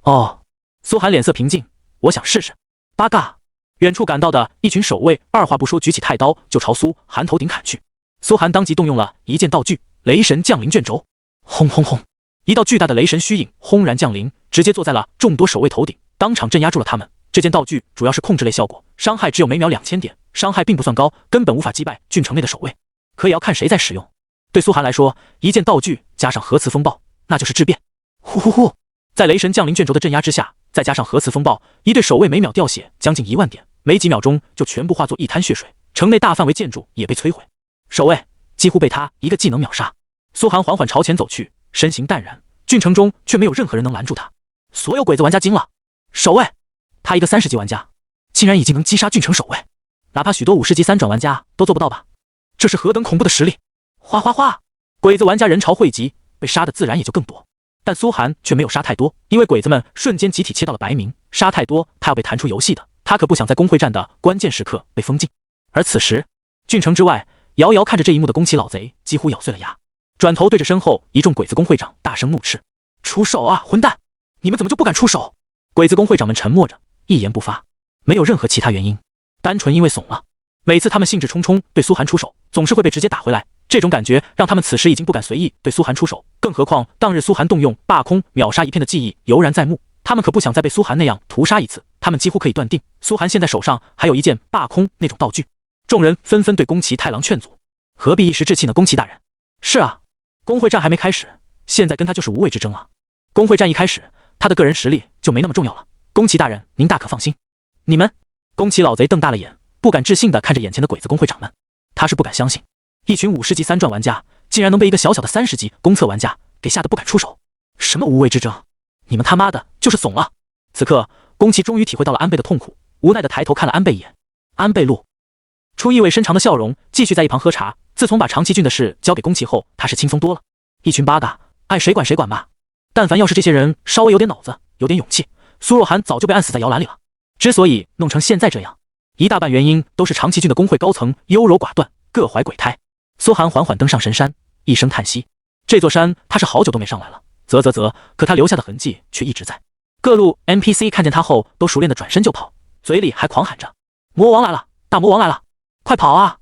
哦，苏寒脸色平静，我想试试。八嘎！远处赶到的一群守卫二话不说，举起太刀就朝苏寒头顶砍去。苏寒当即动用了一件道具——雷神降临卷轴，轰轰轰！一道巨大的雷神虚影轰然降临，直接坐在了众多守卫头顶，当场镇压住了他们。这件道具主要是控制类效果，伤害只有每秒2000点，伤害并不算高，根本无法击败郡城内的守卫。可也要看谁在使用。对苏寒来说，一件道具加上核磁风暴，那就是质变。呼呼呼！在雷神降临卷轴的镇压之下，再加上核磁风暴，一队守卫每秒掉血将近1万点，没几秒钟就全部化作一滩血水，城内大范围建筑也被摧毁，守卫几乎被他一个技能秒杀。苏寒缓缓朝前走去，身形淡然，郡城中却没有任何人能拦住他。所有鬼子玩家惊了，守卫，他一个30级玩家，竟然已经能击杀郡城守卫，哪怕许多50级3转玩家都做不到吧？这是何等恐怖的实力！哗哗哗，鬼子玩家人潮汇集，被杀的自然也就更多。但苏寒却没有杀太多，因为鬼子们瞬间集体切到了白名，杀太多他要被弹出游戏的，他可不想在工会战的关键时刻被封禁。而此时，郡城之外，遥遥看着这一幕的宫崎老贼几乎咬碎了牙，转头对着身后一众鬼子工会长大声怒斥：“出手啊，混蛋！你们怎么就不敢出手？”鬼子工会长们沉默着，一言不发，没有任何其他原因，单纯因为怂了。每次他们兴致冲冲对苏寒出手，总是会被直接打回来，这种感觉让他们此时已经不敢随意对苏寒出手，更何况当日苏寒动用霸空秒杀一片的记忆犹然在目，他们可不想再被苏寒那样屠杀一次。他们几乎可以断定，苏寒现在手上还有一件霸空那种道具。众人纷纷对宫崎太郎劝阻：“何必一时志气呢？宫崎大人。”“是啊，工会战还没开始，现在跟他就是无谓之争啊。工会战一开始，他的个人实力就没那么重要了。宫崎大人，您大可放心。”“你们！”宫崎老贼瞪大了眼，不敢置信地看着眼前的鬼子工会长们，他是不敢相信，一群50级3传玩家竟然能被一个小小的30级公测玩家给吓得不敢出手。什么无谓之争？你们他妈的就是怂了！此刻，宫崎终于体会到了安倍的痛苦，无奈地抬头看了安倍一眼。安倍路出意味深长的笑容，继续在一旁喝茶。自从把长崎郡的事交给宫崎后，他是轻松多了。一群八嘎，爱谁管谁管吧。但凡要是这些人稍微有点脑子，有点勇气，苏若涵早就被按死在摇篮里了。之所以弄成现在这样，一大半原因都是长崎郡的工会高层优柔寡断，各怀鬼胎。苏寒缓缓登上神山，一声叹息。这座山他是好久都没上来了，可他留下的痕迹却一直在。各路 NPC 看见他后都熟练的转身就跑，嘴里还狂喊着：“魔王来了，大魔王来了，快跑啊！”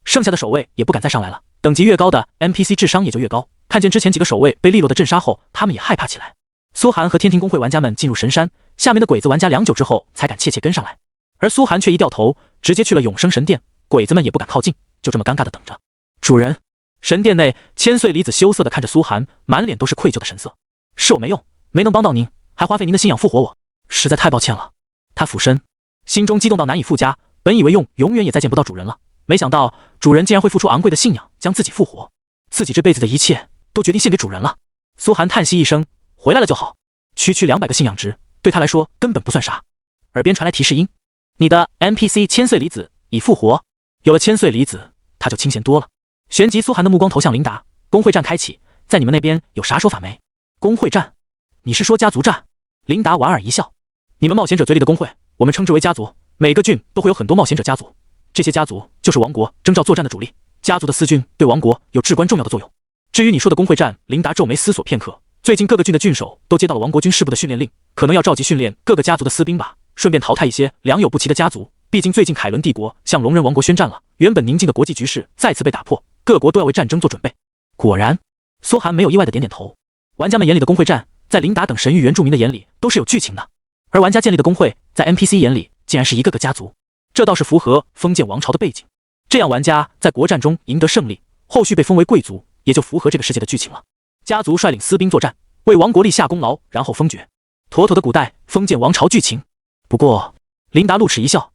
剩下的守卫也不敢再上来了，等级越高的 NPC 智商也就越高。看见之前几个守卫被利落的镇杀后，他们也害怕起来。苏寒和天庭工会玩家们进入神山，下面的鬼子玩家良久之后才敢怯怯跟上来，而苏寒却一掉头直接去了永生神殿，鬼子们也不敢靠近，就这么尴尬的等着。主人，神殿内千岁离子羞涩的看着苏寒，满脸都是愧疚的神色。是我没用，没能帮到您，还花费您的信仰复活我，实在太抱歉了。他俯身，心中激动到难以复加，本以为永远也再见不到主人了，没想到主人竟然会付出昂贵的信仰将自己复活，自己这辈子的一切都决定献给主人了。苏寒叹息一声，回来了就好，区200个信仰值对他来说根本不算啥。耳边传来提示音，你的 NPC 千岁离子已复活。有了千岁离子，他就清闲多了。旋即苏寒的目光投向琳达，工会战开启，在你们那边有啥说法没？工会战？你是说家族战？琳达莞尔一笑，你们冒险者嘴里的工会，我们称之为家族，每个郡都会有很多冒险者家族，这些家族就是王国征召作战的主力，家族的私军对王国有至关重要的作用。至于你说的工会战，琳达皱眉思索片刻，最近各个郡的郡守都接到了王国军事部的训练令，可能要召集训练各个家族的私兵吧，顺便淘汰一些良莠不齐的家族。毕竟最近凯伦帝国向龙人王国宣战了，原本宁静的国际局势再次被打破，各国都要为战争做准备。果然，苏寒没有意外的点点头。玩家们眼里的工会战，在琳达等神域原住民的眼里都是有剧情的，而玩家建立的工会，在 NPC 眼里竟然是一个个家族，这倒是符合封建王朝的背景。这样玩家在国战中赢得胜利，后续被封为贵族，也就符合这个世界的剧情了。家族率领私兵作战，为王国立下功劳，然后封爵，妥妥的古代封建王朝剧情。不过，琳达露齿一笑，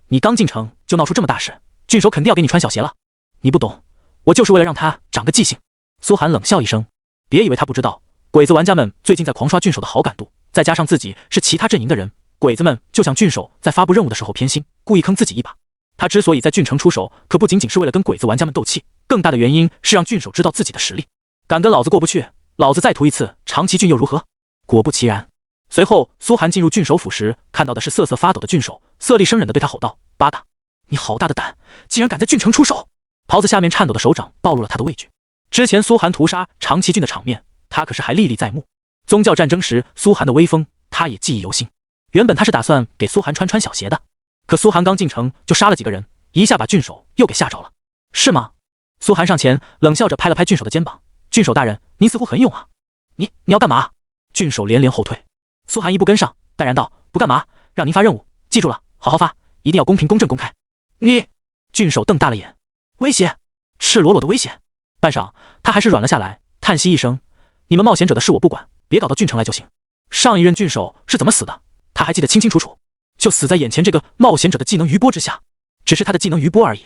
你刚进城就闹出这么大事，郡守肯定要给你穿小鞋了。你不懂，我就是为了让他长个记性。苏寒冷笑一声，别以为他不知道，鬼子玩家们最近在狂刷郡守的好感度，再加上自己是其他阵营的人，鬼子们就想郡守在发布任务的时候偏心，故意坑自己一把。他之所以在郡城出手，可不仅仅是为了跟鬼子玩家们斗气，更大的原因是让郡守知道自己的实力，敢跟老子过不去，老子再屠一次长崎郡又如何？果不其然，随后苏寒进入郡守府时，看到的是瑟瑟发抖的郡守，色厉声忍地对他吼道：“八嘎，你好大的胆，竟然敢在郡城出手！”袍子下面颤抖的手掌暴露了他的畏惧。之前苏寒屠杀长崎郡的场面，他可是还历历在目。宗教战争时苏寒的威风，他也记忆犹新。原本他是打算给苏寒穿小鞋的，可苏寒刚进城就杀了几个人，一下把郡守又给吓着了。是吗？苏寒上前冷笑着拍了拍郡守的肩膀：“郡守大人，您似乎很勇啊，你要干嘛？”郡守连连后退。苏寒一步跟上，淡然道：“不干嘛，让您发任务，记住了，好好发，一定要公平公正公开。”你！郡守瞪大了眼，威胁，赤裸裸的威胁。半晌，他还是软了下来，叹息一声：“你们冒险者的事我不管，别搞到郡城来就行。上一任郡守是怎么死的，他还记得清清楚楚，就死在眼前这个冒险者的技能余波之下，只是他的技能余波而已。”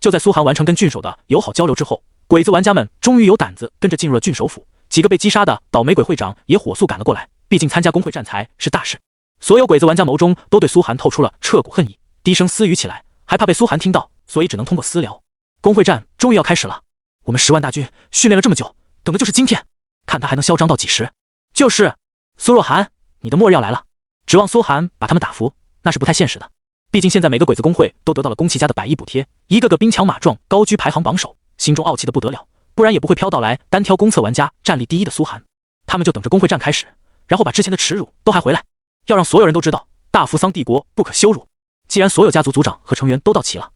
就在苏寒完成跟郡守的友好交流之后，鬼子玩家们终于有胆子跟着进入了郡守府。几个被击杀的倒霉鬼会长也火速赶了过来，毕竟参加工会战才是大事。所有鬼子玩家眸中都对苏寒透出了彻骨恨意，低声私语起来，还怕被苏寒听到，所以只能通过私聊。工会战终于要开始了，我们10万大军训练了这么久，等的就是今天，看他还能嚣张到几时。就是，苏若涵，你的末日要来了，指望苏寒把他们打服，那是不太现实的。毕竟现在每个鬼子工会都得到了宫崎家的100亿补贴，一个个兵强马壮，高居排行榜首，心中傲气的不得了，不然也不会飘到来单挑公测玩家战力第一的苏寒。他们就等着工会战开始，然后把之前的耻辱都还回来，要让所有人都知道大扶桑帝国不可羞辱。既然所有家族族长和成员都到齐了，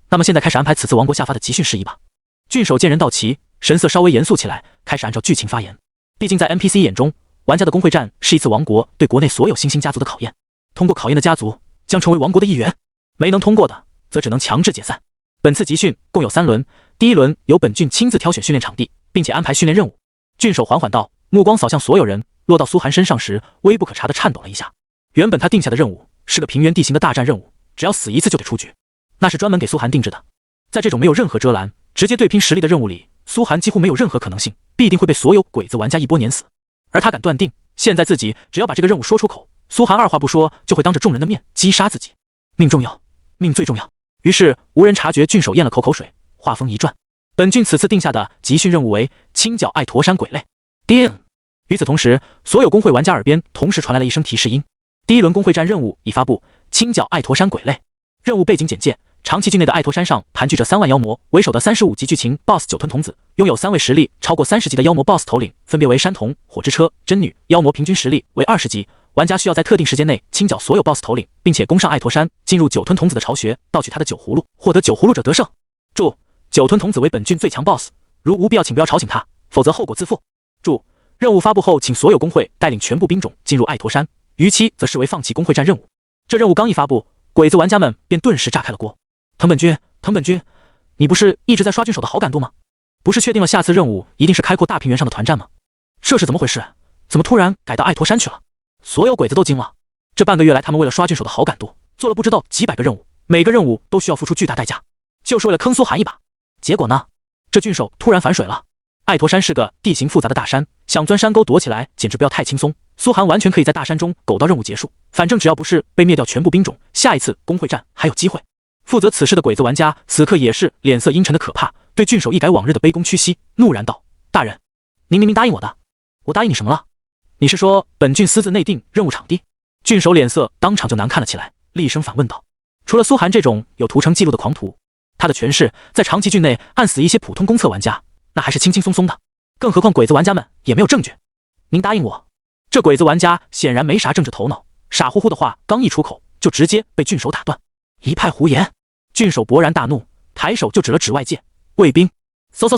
那么现在开始安排此次王国下发的集训事宜吧。郡守见人到齐，神色稍微严肃起来，开始按照剧情发言。毕竟在 NPC 眼中，玩家的工会战是一次王国对国内所有新兴家族的考验，通过考验的家族将成为王国的一员，没能通过的则只能强制解散。本次集训共有3轮，第1轮由本郡亲自挑选训练场地，并且安排训练任务。郡守缓缓道，目光扫向所有人，落到苏寒身上时，微不可察地颤抖了一下。原本他定下的任务是个平原地形的大战任务，只要死一次就得出局，那是专门给苏寒定制的。在这种没有任何遮拦，直接对拼实力的任务里，苏寒几乎没有任何可能性必定会被所有鬼子玩家一波碾死。而他敢断定，现在自己只要把这个任务说出口，苏寒二话不说就会当着众人的面击杀自己。命重要，命最重要。于是无人察觉，郡守咽了口水，话锋一转，本郡此次定下的集训任务为清剿爱驼山鬼类。定。与此同时，所有工会玩家耳边同时传来了一声提示音：第1轮工会战任务已发布，清剿爱驼山鬼类。任务背景简介：长崎郡内的爱驼山上盘踞着3万妖魔，为首的35级剧情 BOSS 九吞童子，拥有3位实力超过30级的妖魔 BOSS 头领，分别为山童、火之车、真女。妖魔平均实力为20级，玩家需要在特定时间内清剿所有 BOSS 头领，并且攻上爱驼山，进入九吞童子的巢穴，盗取他的酒葫芦，获得酒葫芦者得胜。注：九吞童子为本郡最强 BOSS， 如无必要请不要吵醒他，否则后果自负。注：任务发布后，请所有工会带领全部兵种进入爱驼山，逾期则视为放弃工会战任务。这任务刚一发布，鬼子玩家们便顿时炸开了锅。藤本君，你不是一直在刷郡守的好感度吗？不是确定了下次任务一定是开阔大平原上的团战吗？这是怎么回事？怎么突然改到爱驼山去了？所有鬼子都惊了。这半个月来，他们为了刷郡守的好感度，做了不知道几百个任务，每个任务都需要付出巨大代价，就是为了坑苏寒一把。结果呢？这郡守突然反水了。爱驼山是个地形复杂的大山，想钻山沟躲起来简直不要太轻松。苏寒完全可以在大山中苟到任务结束，反正只要不是被灭掉全部兵种，下一次工会战还有机会。负责此事的鬼子玩家此刻也是脸色阴沉的可怕，对郡守一改往日的卑躬屈膝，怒然道：大人，您明明答应我的，我答应你什么了？你是说本郡私自内定任务场地？郡守脸色当场就难看了起来，厉声反问道。除了苏寒这种有屠城记录的狂徒，他的权势在长崎郡内按死一些普通公测玩家那还是轻轻松松的，更何况鬼子玩家们也没有证据。您答应我。这鬼子玩家显然没啥政治头脑，傻乎乎的话刚一出口就直接被郡守打断，一派胡言。郡守勃然大怒，抬手就指了指外界，卫兵，嗖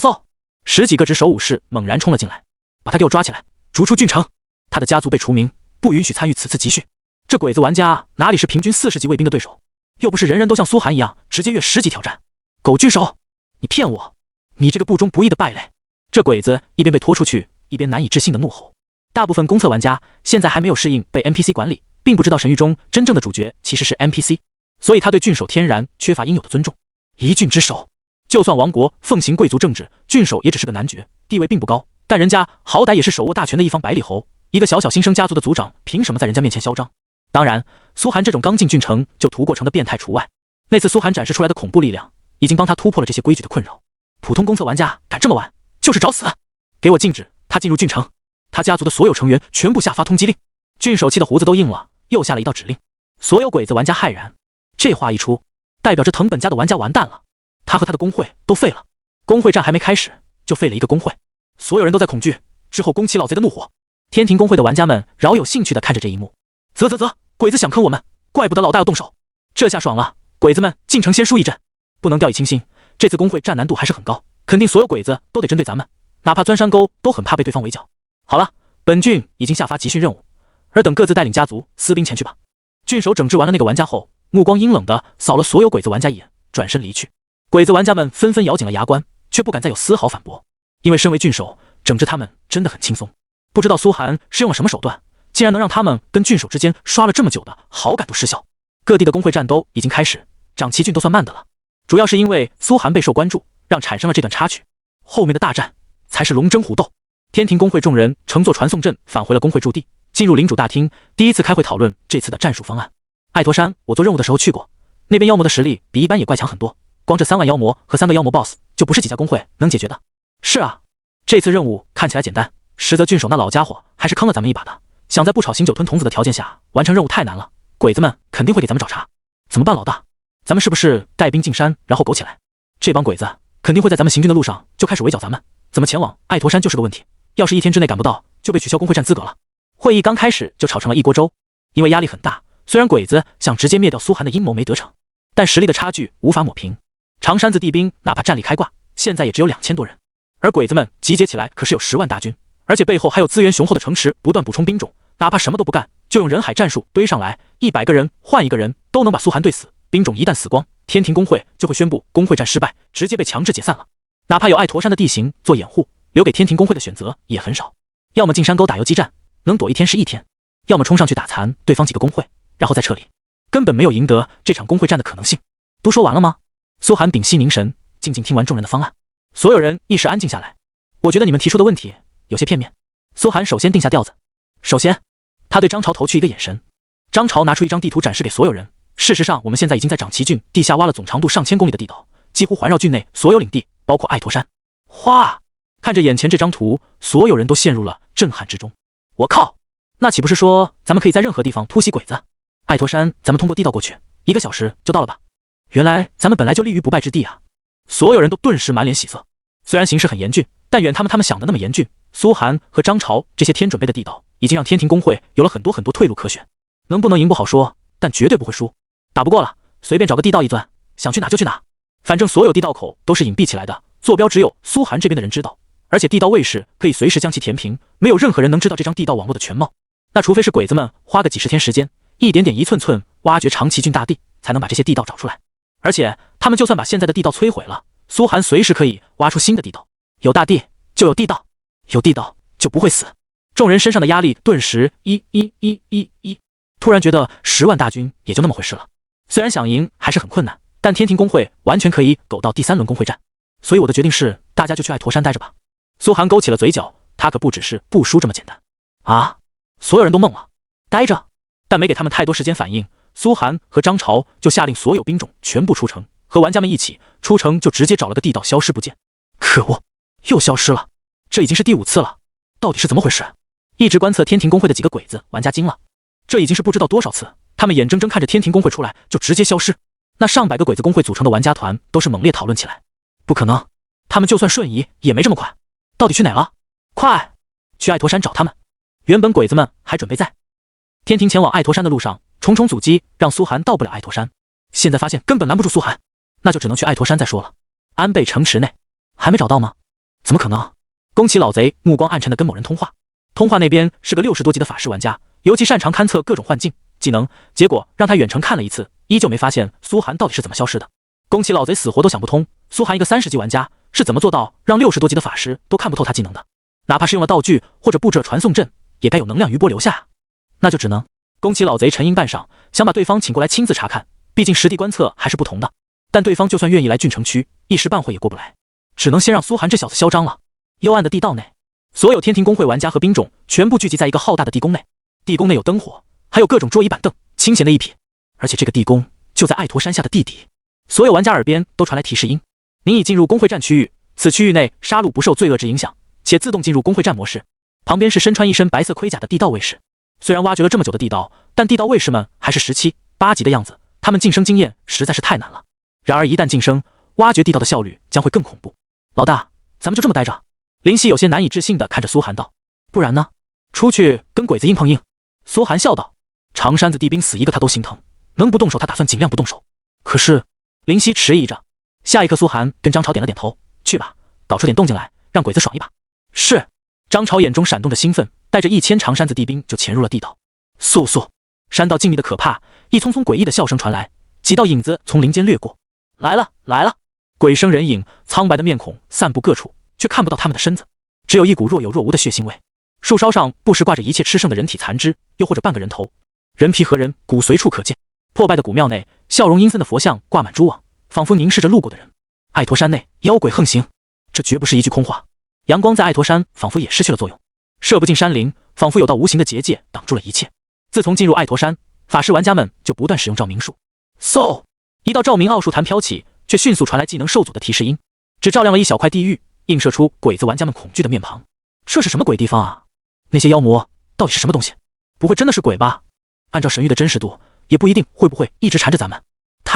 ，10几个值守武士猛然冲了进来，把他给我抓起来，逐出郡城。他的家族被除名，不允许参与此次集训。这鬼子玩家哪里是平均40级卫兵的对手？又不是人人都像苏寒一样直接越10级挑战。狗郡守，你骗我！你这个不忠不义的败类！这鬼子一边被拖出去，一边难以置信的怒吼。大部分公测玩家现在还没有适应被 NPC 管理，并不知道神域中真正的主角其实是 NPC， 所以他对郡守天然缺乏应有的尊重。一郡之首，就算王国奉行贵族政治，郡守也只是个男爵，地位并不高，但人家好歹也是手握大权的一方百里侯，一个小小新生家族的族长，凭什么在人家面前嚣张？当然，苏寒这种刚进郡城就屠过城的变态除外。那次苏寒展示出来的恐怖力量，已经帮他突破了这些规矩的困扰。普通公测玩家敢这么玩，就是找死！给我禁止他进入郡城，他家族的所有成员全部下发通缉令。郡守气的胡子都硬了，又下了一道指令。所有鬼子玩家骇然，这话一出，代表着藤本家的玩家完蛋了，他和他的工会都废了。工会战还没开始，就废了一个工会，所有人都在恐惧之后攻起老贼的怒火。天庭工会的玩家们饶有兴趣地看着这一幕，啧，鬼子想坑我们，怪不得老大要动手，这下爽了，鬼子们进城先输一阵。不能掉以轻心，这次工会战难度还是很高，肯定所有鬼子都得针对咱们，哪怕钻山沟都很怕被对方围剿。好了，本郡已经下发集训任务，而等各自带领家族私兵前去吧。郡守整治完了那个玩家后，目光阴冷地扫了所有鬼子玩家一眼，转身离去。鬼子玩家们纷纷咬紧了牙关，却不敢再有丝毫反驳，因为身为郡守，整治他们真的很轻松。不知道苏寒是用了什么手段，竟然能让他们跟郡守之间刷了这么久的好感度失效。各地的工会战都已经开始，长崎郡都算慢的了，主要是因为苏寒备受关注，让产生了这段插曲。后面的大战才是龙争虎斗。天庭工会众人乘坐传送阵返回了工会驻地，进入领主大厅，第一次开会讨论这次的战术方案。爱驼山我做任务的时候去过，那边妖魔的实力比一般野怪强很多，光这3万妖魔和3个妖魔 BOSS 就不是几家工会能解决的。是啊，这次任务看起来简单，实则郡守那老家伙还是坑了咱们一把的。想在不吵醒九吞童子的条件下完成任务太难了，鬼子们肯定会给咱们找茬。怎么办，老大？咱们是不是带兵进山，然后苟起来？这帮鬼子肯定会在咱们行军的路上就开始围剿咱们，怎么前往爱驼山就是个问题。要是1天之内赶不到，就被取消工会战资格了。会议刚开始就吵成了一锅粥，因为压力很大。虽然鬼子想直接灭掉苏寒的阴谋没得逞，但实力的差距无法抹平。长山子地兵哪怕战力开挂，现在也只有2000多人，而鬼子们集结起来可是有10万大军，而且背后还有资源雄厚的城池不断补充兵种，哪怕什么都不干，就用人海战术堆上来，100个人换1个人都能把苏寒对死。兵种一旦死光，天庭工会就会宣布工会战失败，直接被强制解散了。哪怕有爱驼山的地形做掩护，留给天庭工会的选择也很少，要么进山沟打游击战，能躲1天是1天，要么冲上去打残对方几个工会，然后再撤离，根本没有赢得这场工会战的可能性。都说完了吗？苏寒屏息凝神，静静听完众人的方案。所有人一时安静下来。我觉得你们提出的问题有些片面。苏寒首先定下调子。首先，他对张潮投去一个眼神。张潮拿出一张地图展示给所有人。事实上，我们现在已经在长崎郡地下挖了总长度上千公里的地道，几乎环绕郡内所有领地，包括爱驼山。哗！看着眼前这张图，所有人都陷入了震撼之中。我靠！那岂不是说咱们可以在任何地方突袭鬼子？爱驼山咱们通过地道过去，1个小时就到了吧？原来咱们本来就立于不败之地啊！所有人都顿时满脸喜色。虽然形势很严峻，但远他们想的那么严峻。苏寒和张潮这些天准备的地道，已经让天庭工会有了很多退路可选。能不能赢不好说，但绝对不会输。打不过了，随便找个地道一钻，想去哪就去哪。反正所有地道口都是隐蔽起来的，坐标只有苏寒这边的人知道，而且地道卫士可以随时将其填平，没有任何人能知道这张地道网络的全貌。那除非是鬼子们花个几十天时间，一点点一寸寸挖掘长崎郡大地，才能把这些地道找出来。而且他们就算把现在的地道摧毁了，苏寒随时可以挖出新的地道。有大地就有地道，有地道就不会死。众人身上的压力顿时突然觉得10万大军也就那么回事了。虽然想赢还是很困难，但天庭工会完全可以苟到第3轮工会战，所以我的决定是，大家就去爱驼山待着吧。苏寒勾起了嘴角，他可不只是不输这么简单啊！所有人都懵了，待着，但没给他们太多时间反应。苏寒和张潮就下令所有兵种全部出城，和玩家们一起出城，就直接找了个地道消失不见。可恶，又消失了，这已经是第5次了，到底是怎么回事？一直观测天庭工会的几个鬼子玩家惊了，这已经是不知道多少次，他们眼睁睁看着天庭工会出来就直接消失。那上百个鬼子工会组成的玩家团都是猛烈讨论起来，不可能，他们就算瞬移也没这么快，到底去哪了？快去爱驼山找他们！原本鬼子们还准备在天庭前往爱驼山的路上重重阻击，让苏寒到不了爱驼山，现在发现根本拦不住苏寒，那就只能去爱驼山再说了。安倍城池内还没找到吗？怎么可能？宫崎老贼目光暗沉的跟某人通话，通话那边是个60多级的法师玩家，尤其擅长勘测各种幻境技能，结果让他远程看了一次，依旧没发现苏寒到底是怎么消失的。宫崎老贼死活都想不通，苏寒一个30级玩家是怎么做到让60多级的法师都看不透他技能的？哪怕是用了道具或者布置了传送阵，也该有能量余波留下啊！那就只能……宫崎老贼沉吟半晌，想把对方请过来亲自查看，毕竟实地观测还是不同的。但对方就算愿意来郡城区，一时半会也过不来，只能先让苏寒这小子嚣张了。幽暗的地道内，所有天庭工会玩家和兵种全部聚集在一个浩大的地宫内，地宫内有灯火，还有各种桌椅板凳，清闲的一痞。而且这个地宫就在爱驼山下的地底，所有玩家耳边都传来提示音：您已进入工会战区域，此区域内杀戮不受罪恶之影响，且自动进入工会战模式。旁边是身穿一身白色盔甲的地道卫士。虽然挖掘了这么久的地道，但地道卫士们还是17、8级的样子，他们晋升经验实在是太难了。然而一旦晋升，挖掘地道的效率将会更恐怖。老大，咱们就这么待着？林夕有些难以置信地看着苏寒道：不然呢？出去跟鬼子硬碰硬？苏寒笑道：长山子地兵死一个他都心疼，能不动手他打算尽量不动手。可是林夕迟疑着，下一刻苏寒跟张潮点了点头：去吧，搞出点动静来，让鬼子爽一把。是。张潮眼中闪动着兴奋，带着1000长山子地兵就潜入了地道。速速！山道静谧的可怕，一匆匆诡异的笑声传来，几道影子从林间掠过。来了来了！鬼生人影，苍白的面孔散布各处，却看不到他们的身子，只有一股若有若无的血腥味。树梢上不时挂着一切吃剩的人体残肢，又或者半个人头，人皮和人骨随处可见。破败的古庙内，笑容阴森的佛像挂满蛛网，仿佛凝视着路过的人。爱驼山内妖鬼横行，这绝不是一句空话。阳光在爱驼山仿佛也失去了作用，射不进山林，仿佛有道无形的结界挡住了一切。自从进入爱驼山，法师玩家们就不断使用照明术。嗖，一道照明奥数弹飘起，却迅速传来技能受阻的提示音，只照亮了一小块地域，映射出鬼子玩家们恐惧的面庞。这是什么鬼地方啊？那些妖魔到底是什么东西？不会真的是鬼吧？按照神域的真实度，也不一定会不会一直缠着咱们。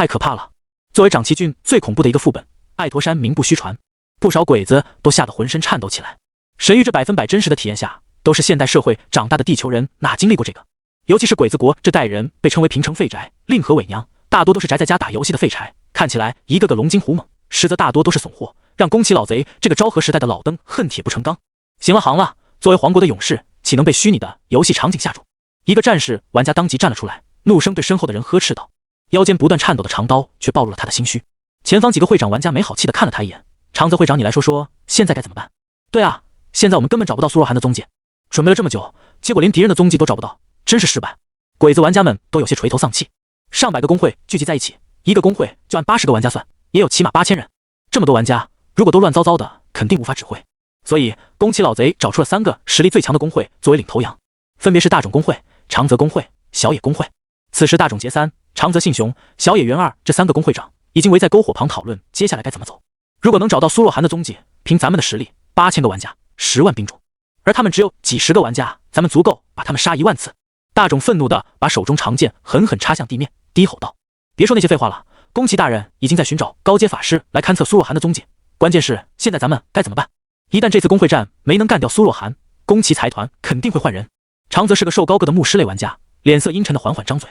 太可怕了。作为长崎郡最恐怖的一个副本，爱驼山名不虚传，不少鬼子都吓得浑身颤抖起来。神域这100%真实的体验下，都是现代社会长大的地球人，哪经历过这个？尤其是鬼子国这代人，被称为平成废宅、令和伪娘，大多都是宅在家打游戏的废柴，看起来一个个龙精虎猛，实则大多都是怂货，让宫崎老贼这个昭和时代的老登恨铁不成钢。行了，作为皇国的勇士，岂能被虚拟的游戏场景吓住？一个战士玩家当即站了出来，怒声对身后的人呵斥道，腰间不断颤抖的长刀却暴露了他的心虚。前方几个会长玩家没好气地看了他一眼，长泽会长，你来说，现在该怎么办？对啊，现在我们根本找不到苏若涵的踪迹，准备了这么久，结果连敌人的踪迹都找不到，真是失败。鬼子玩家们都有些垂头丧气，上百个工会聚集在一起，一个工会就按80个玩家算，也有起码8000人，这么多玩家，如果都乱糟糟的，肯定无法指挥。所以宫崎老贼找出了3个实力最强的工会作为领头羊，分别是大冢工会、长泽工会、小野工会。此时大冢节三、长泽信雄、小野元二这3个工会长已经围在篝火旁讨论接下来该怎么走。如果能找到苏若涵的踪迹，凭咱们的实力，8000个玩家，10万兵种，而他们只有几十个玩家，咱们足够把他们杀1万次。大冢愤怒地把手中长剑狠狠插向地面，低吼道：别说那些废话了，宫崎大人已经在寻找高阶法师来勘测苏若涵的踪迹，关键是现在咱们该怎么办？一旦这次工会战没能干掉苏若涵，宫崎财团肯定会换人。长泽是个瘦高个的牧师类玩家，脸色阴沉的缓缓张嘴。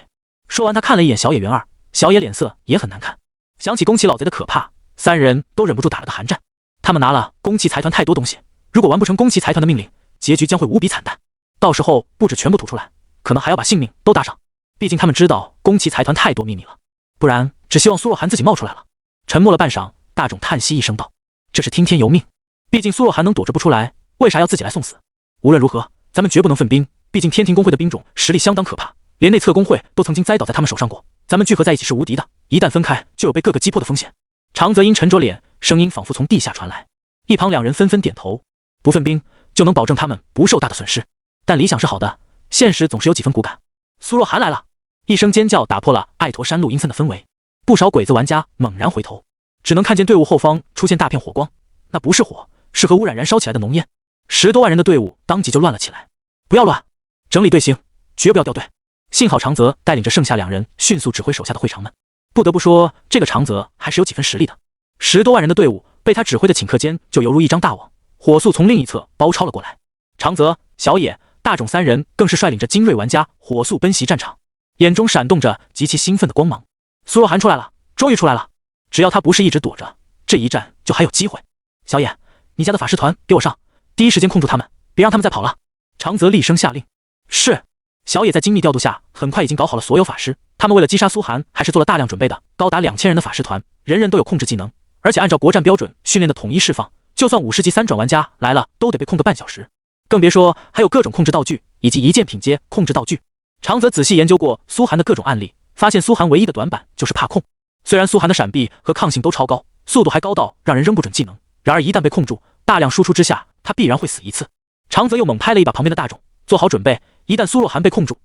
说完他看了一眼小野元二，小野脸色也很难看。想起宫崎老贼的可怕，3人都忍不住打了个寒战。他们拿了宫崎财团太多东西，如果完不成宫崎财团的命令，结局将会无比惨淡。到时候不止全部吐出来，可能还要把性命都搭上。毕竟他们知道宫崎财团太多秘密了，不然只希望苏若涵自己冒出来了。沉默了半晌，大冢叹息一声道：这是听天由命，毕竟苏若涵能躲着不出来，为啥要自己来送死？无论如何，咱们绝不能奋兵，毕竟天庭工会的兵种实力相当可怕，连内测工会都曾经栽倒在他们手上过，咱们聚合在一起是无敌的，一旦分开就有被各个击破的风险。长泽因沉着脸，声音仿佛从地下传来。一旁2人纷纷点头，不奋兵就能保证他们不受大的损失，但理想是好的，现实总是有几分骨感。苏若涵来了！一声尖叫打破了爱驼山路阴森的氛围，不少鬼子玩家猛然回头，只能看见队伍后方出现大片火光，那不是火，是核污染燃烧起来的浓烟。10多万人的队伍当即就乱了起来。不要乱，整理队形，绝不要掉队。幸好长泽带领着剩下2人迅速指挥手下的会长们。不得不说，这个长泽还是有几分实力的。10多万人的队伍被他指挥的顷刻间就犹如一张大网，火速从另一侧包抄了过来。长泽、小野、大冢3人更是率领着精锐玩家火速奔袭战场，眼中闪动着极其兴奋的光芒。苏若涵出来了，终于出来了！只要他不是一直躲着，这一战就还有机会。小野，你家的法师团给我上，第一时间控住他们，别让他们再跑了。长泽厉声下令。是。小野在精密调度下，很快已经搞好了所有法师。他们为了击杀苏涵，还是做了大量准备的。高达2000人的法师团，人人都有控制技能，而且按照国战标准训练的统一释放，就算50级3转玩家来了，都得被控个半小时。更别说还有各种控制道具以及一件品阶控制道具。长泽仔细研究过苏涵的各种案例，发现苏涵唯一的短板就是怕控。虽然苏涵的闪避和抗性都超高，速度还高到让人扔不准技能，然而一旦被控住，大量输出之下，他必然会死一次。长泽又猛拍了一把旁边的大冢，做好准备，一旦苏若涵被控住，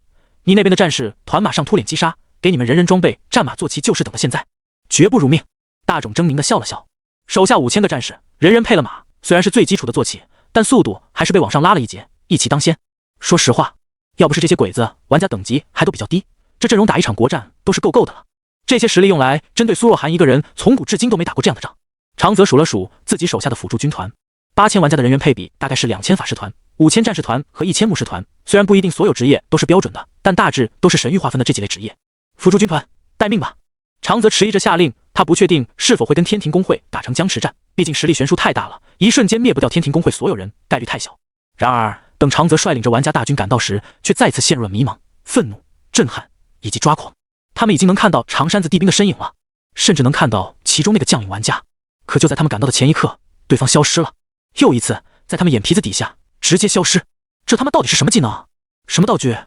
你那边的战士团马上突脸击杀，给你们人人装备战马坐骑，就是等的现在，绝不辱命。大冢狰狞地笑了笑，手下5000个战士，人人配了马，虽然是最基础的坐骑，但速度还是被往上拉了一截，一骑当先。说实话，要不是这些鬼子玩家等级还都比较低，这阵容打一场国战都是够的了。这些实力用来针对苏若涵一个人，从古至今都没打过这样的仗。长泽数了数自己手下的辅助军团，8000玩家的人员配比大概是2000法师团、5000战士团和1000牧师团，虽然不一定所有职业都是标准的，但大致都是神域划分的这几类职业。辅助军团，待命吧！长泽迟疑着下令，他不确定是否会跟天庭工会打成僵持战，毕竟实力悬殊太大了，一瞬间灭不掉天庭工会所有人，概率太小。然而，等长泽率领着玩家大军赶到时，却再次陷入了迷茫、愤怒、震撼以及抓狂。他们已经能看到长山子地兵的身影了，甚至能看到其中那个将领玩家。可就在他们赶到的前一刻，对方消失了，又一次在他们眼皮子底下直接消失。这他妈到底是什么技能？什么道具？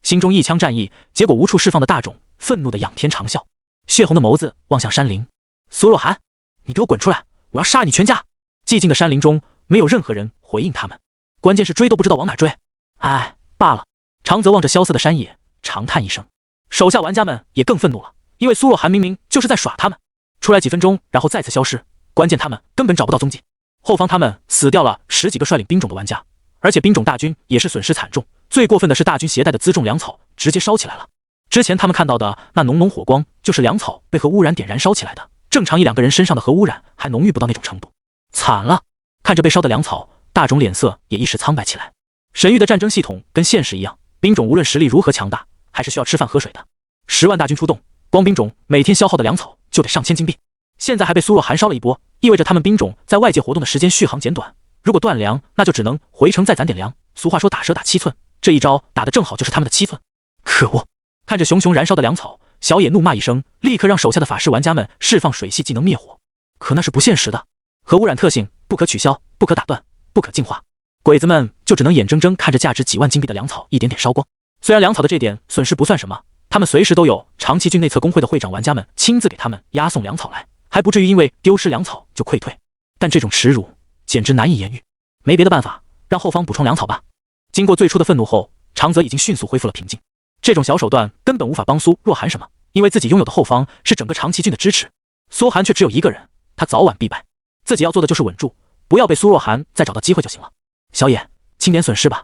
心中一腔战意，结果无处释放的大冢愤怒的仰天长啸，血红的眸子望向山林。苏若涵，你给我滚出来！我要杀你全家！寂静的山林中没有任何人回应他们，关键是追都不知道往哪追。哎，罢了。长泽望着萧瑟的山野，长叹一声。手下玩家们也更愤怒了，因为苏若涵明明就是在耍他们，出来几分钟然后再次消失，关键他们根本找不到踪迹。后方他们死掉了10几个率领兵种的玩家，而且兵种大军也是损失惨重，最过分的是大军携带的辎重粮草直接烧起来了。之前他们看到的那浓浓火光，就是粮草被核污染点燃烧起来的。正常1-2个人身上的核污染还浓郁不到那种程度。惨了！看着被烧的粮草，大冢脸色也一时苍白起来。神域的战争系统跟现实一样，兵种无论实力如何强大，还是需要吃饭喝水的。10万大军出动，光兵种每天消耗的粮草就得上千金币。现在还被苏若寒烧了一波，意味着他们兵种在外界活动的时间续航减短。如果断粮，那就只能回城再攒点粮。俗话说打蛇打7寸，这一招打得正好就是他们的7寸。可恶！看着熊熊燃烧的粮草，小野怒骂一声，立刻让手下的法师玩家们释放水系技能灭火。可那是不现实的，核污染特性不可取消，不可打断，不可净化。鬼子们就只能眼睁睁看着价值几万金币的粮草一点点烧光。虽然粮草的这点损失不算什么，他们随时都有长崎郡内侧工会的会长玩家们亲自给他们押送粮草来，还不至于因为丢失粮草就溃退。但这种耻辱简直难以言喻。没别的办法，让后方补充粮草吧。经过最初的愤怒后，长泽已经迅速恢复了平静。这种小手段根本无法帮苏若寒什么，因为自己拥有的后方是整个长崎郡的支持，苏寒却只有一个人，他早晚必败。自己要做的就是稳住，不要被苏若寒再找到机会就行了。小野，清点损失吧。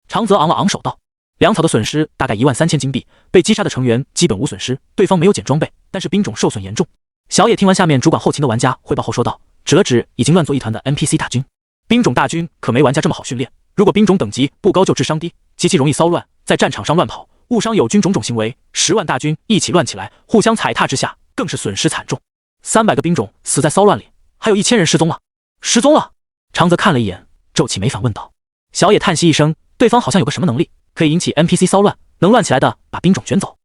长泽昂了昂首道。粮草的损失大概13000金币，被击杀的成员基本无损失，对方没有捡装备，但是兵种受损严重。小野听完下面主管后勤的玩家汇报后说道，指了指已经乱作一团的 NPC 大军。兵种大军可没玩家这么好训练，如果兵种等级不高就智商低，极其容易骚乱，在战场上乱跑，误伤友军种种行为，10万大军一起乱起来，互相踩踏之下，更是损失惨重。300个兵种死在骚乱里，还有1000人失踪了。失踪了？长泽看了一眼，皱起眉反问道。小野叹息一声，对方好像有个什么能力，可以引起 NPC 骚乱，能乱起来的把兵种卷走。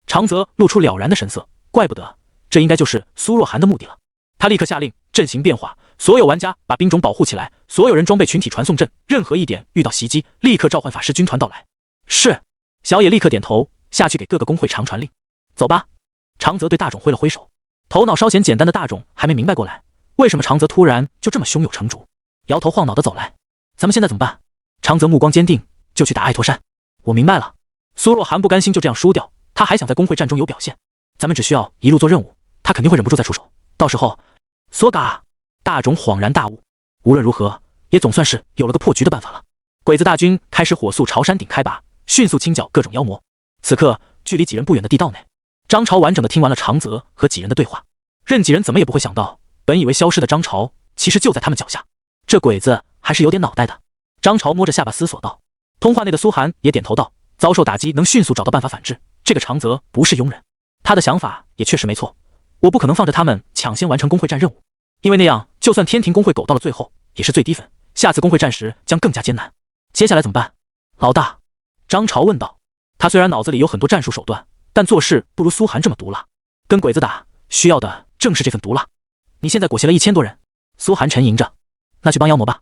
长泽露出了然的神色，怪不得，这应该就是苏若寒的目的了。他立刻下令阵型变化，所有玩家把兵种保护起来，所有人装备群体传送阵，任何一点遇到袭击，立刻召唤法师军团到来。是。小野立刻点头，下去给各个工会长传令。走吧。长泽对大冢挥了挥手。头脑稍显简单的大冢还没明白过来，为什么长泽突然就这么胸有成竹，摇头晃脑的走来。咱们现在怎么办？长泽目光坚定，就去打爱托山。我明白了。苏若寒不甘心就这样输掉，他还想在工会战中有表现。咱们只需要一路做任务，他肯定会忍不住再出手。到时候，索嘎！大冢恍然大悟。无论如何，也总算是有了个破局的办法了。鬼子大军开始火速朝山顶开拔，迅速清剿各种妖魔。此刻，距离几人不远的地道内，张潮完整的听完了长泽和几人的对话。任几人怎么也不会想到，本以为消失的张潮，其实就在他们脚下。这鬼子还是有点脑袋的。张潮摸着下巴思索道。通话内的苏寒也点头道，遭受打击能迅速找到办法反制，这个长泽不是庸人。他的想法也确实没错，我不可能放着他们抢先完成工会战任务，因为那样就算天庭工会苟到了最后，也是最低分，下次工会战时将更加艰难。接下来怎么办？老大，张潮问道。他虽然脑子里有很多战术手段，但做事不如苏寒这么毒辣。跟鬼子打，需要的正是这份毒辣。你现在裹挟了1000多人。苏寒沉吟着。那去帮妖魔吧。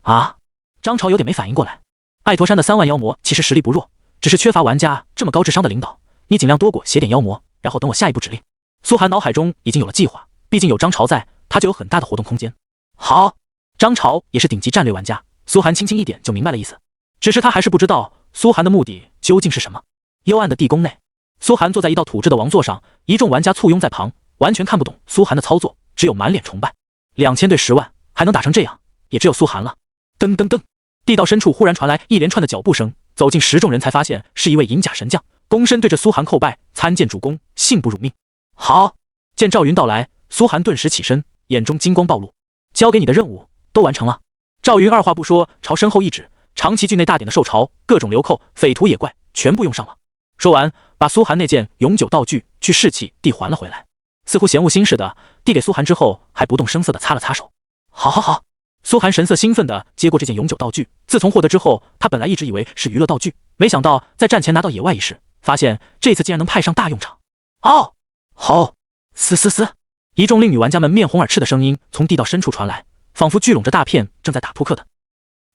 啊？张潮有点没反应过来。爱驼山的3万妖魔其实实力不弱，只是缺乏玩家这么高智商的领导。你尽量多裹挟点妖魔，然后等我下一步指令。苏寒脑海中已经有了计划，毕竟有张潮在，他就有很大的活动空间。好。张潮也是顶级战略玩家，苏寒轻轻一点就明白了意思，只是他还是不知道苏寒的目的究竟是什么。幽暗的地宫内，苏寒坐在一道土制的王座上，一众玩家簇拥在旁，完全看不懂苏寒的操作，只有满脸崇拜。2000对10万，还能打成这样，也只有苏寒了。噔噔噔，地道深处忽然传来一连串的脚步声，走近10众人才发现是一位银甲神将，躬身对着苏寒叩拜，参见主公，幸不辱命。好。见赵云到来，苏寒顿时起身，眼中金光暴露。交给你的任务都完成了。赵云二话不说，朝身后一指，长崎郡内大典的受潮，各种流寇、匪徒、野怪全部用上了。说完，把苏寒那件永久道具去士气递还了回来，似乎嫌恶心似的，递给苏寒之后，还不动声色的擦了擦手。好好好。苏寒神色兴奋的接过这件永久道具，自从获得之后，他本来一直以为是娱乐道具，没想到在战前拿到野外一试，发现这次竟然能派上大用场。哦，好，嘶嘶嘶！一众令女玩家们面红耳赤的声音从地道深处传来，仿佛聚拢着大片正在打扑克的。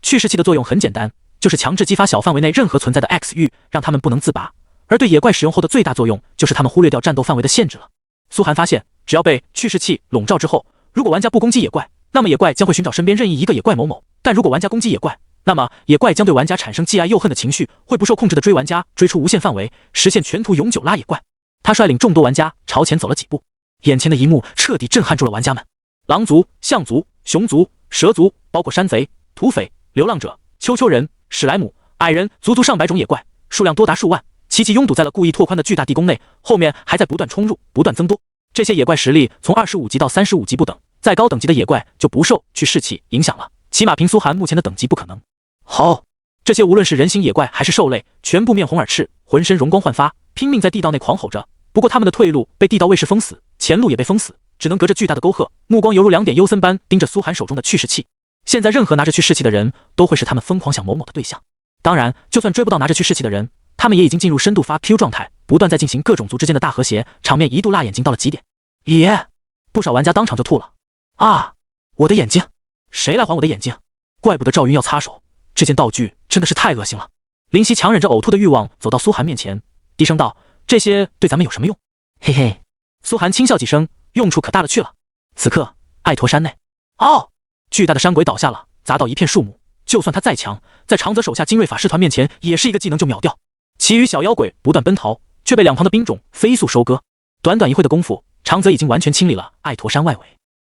去势器的作用很简单，就是强制激发小范围内任何存在的 X 域，让他们不能自拔。而对野怪使用后的最大作用，就是他们忽略掉战斗范围的限制了。苏寒发现，只要被去势器笼罩之后，如果玩家不攻击野怪，那么野怪将会寻找身边任意一个野怪某某；但如果玩家攻击野怪，那么野怪将对玩家产生既爱又恨的情绪，会不受控制的追玩家，追出无限范围，实现全图永久拉野怪。他率领众多玩家朝前走了几步，眼前的一幕彻底震撼住了玩家们。狼族、象族、熊族、蛇族，包括山贼、土匪、流浪者、丘丘人、史莱姆、矮人，足足上百种野怪，数量多达数万，其齐齐拥堵在了故意拓宽的巨大地宫内，后面还在不断冲入，不断增多。这些野怪实力从25级到35级不等，再高等级的野怪就不受去士气影响了，起码凭苏寒目前的等级不可能。好，这些无论是人形野怪还是兽类，全部面红耳赤，浑身容光焕发，拼命在地道内狂吼着。不过他们的退路被地道卫士封死，前路也被封死，只能隔着巨大的沟壑，目光犹如2点幽森般盯着苏寒手中的去势器。现在任何拿着去势器的人都会是他们疯狂想某某的对象。当然，就算追不到拿着去势器的人，他们也已经进入深度发 Q 状态，不断在进行各种族之间的大和谐，场面一度辣眼睛到了极点。耶！不少玩家当场就吐了。啊！我的眼睛！谁来还我的眼睛？怪不得赵云要擦手，这件道具真的是太恶心了。林夕强忍着呕吐的欲望走到苏寒面前，低声道：“这些对咱们有什么用？”嘿嘿。苏寒轻笑几声，用处可大了去了。此刻，艾陀山内，哦，巨大的山鬼倒下了，砸到一片树木。就算他再强，在长泽手下精锐法师团面前，也是一个技能就秒掉。其余小妖鬼不断奔逃，却被两旁的兵种飞速收割。短短一会的功夫，长泽已经完全清理了艾陀山外围。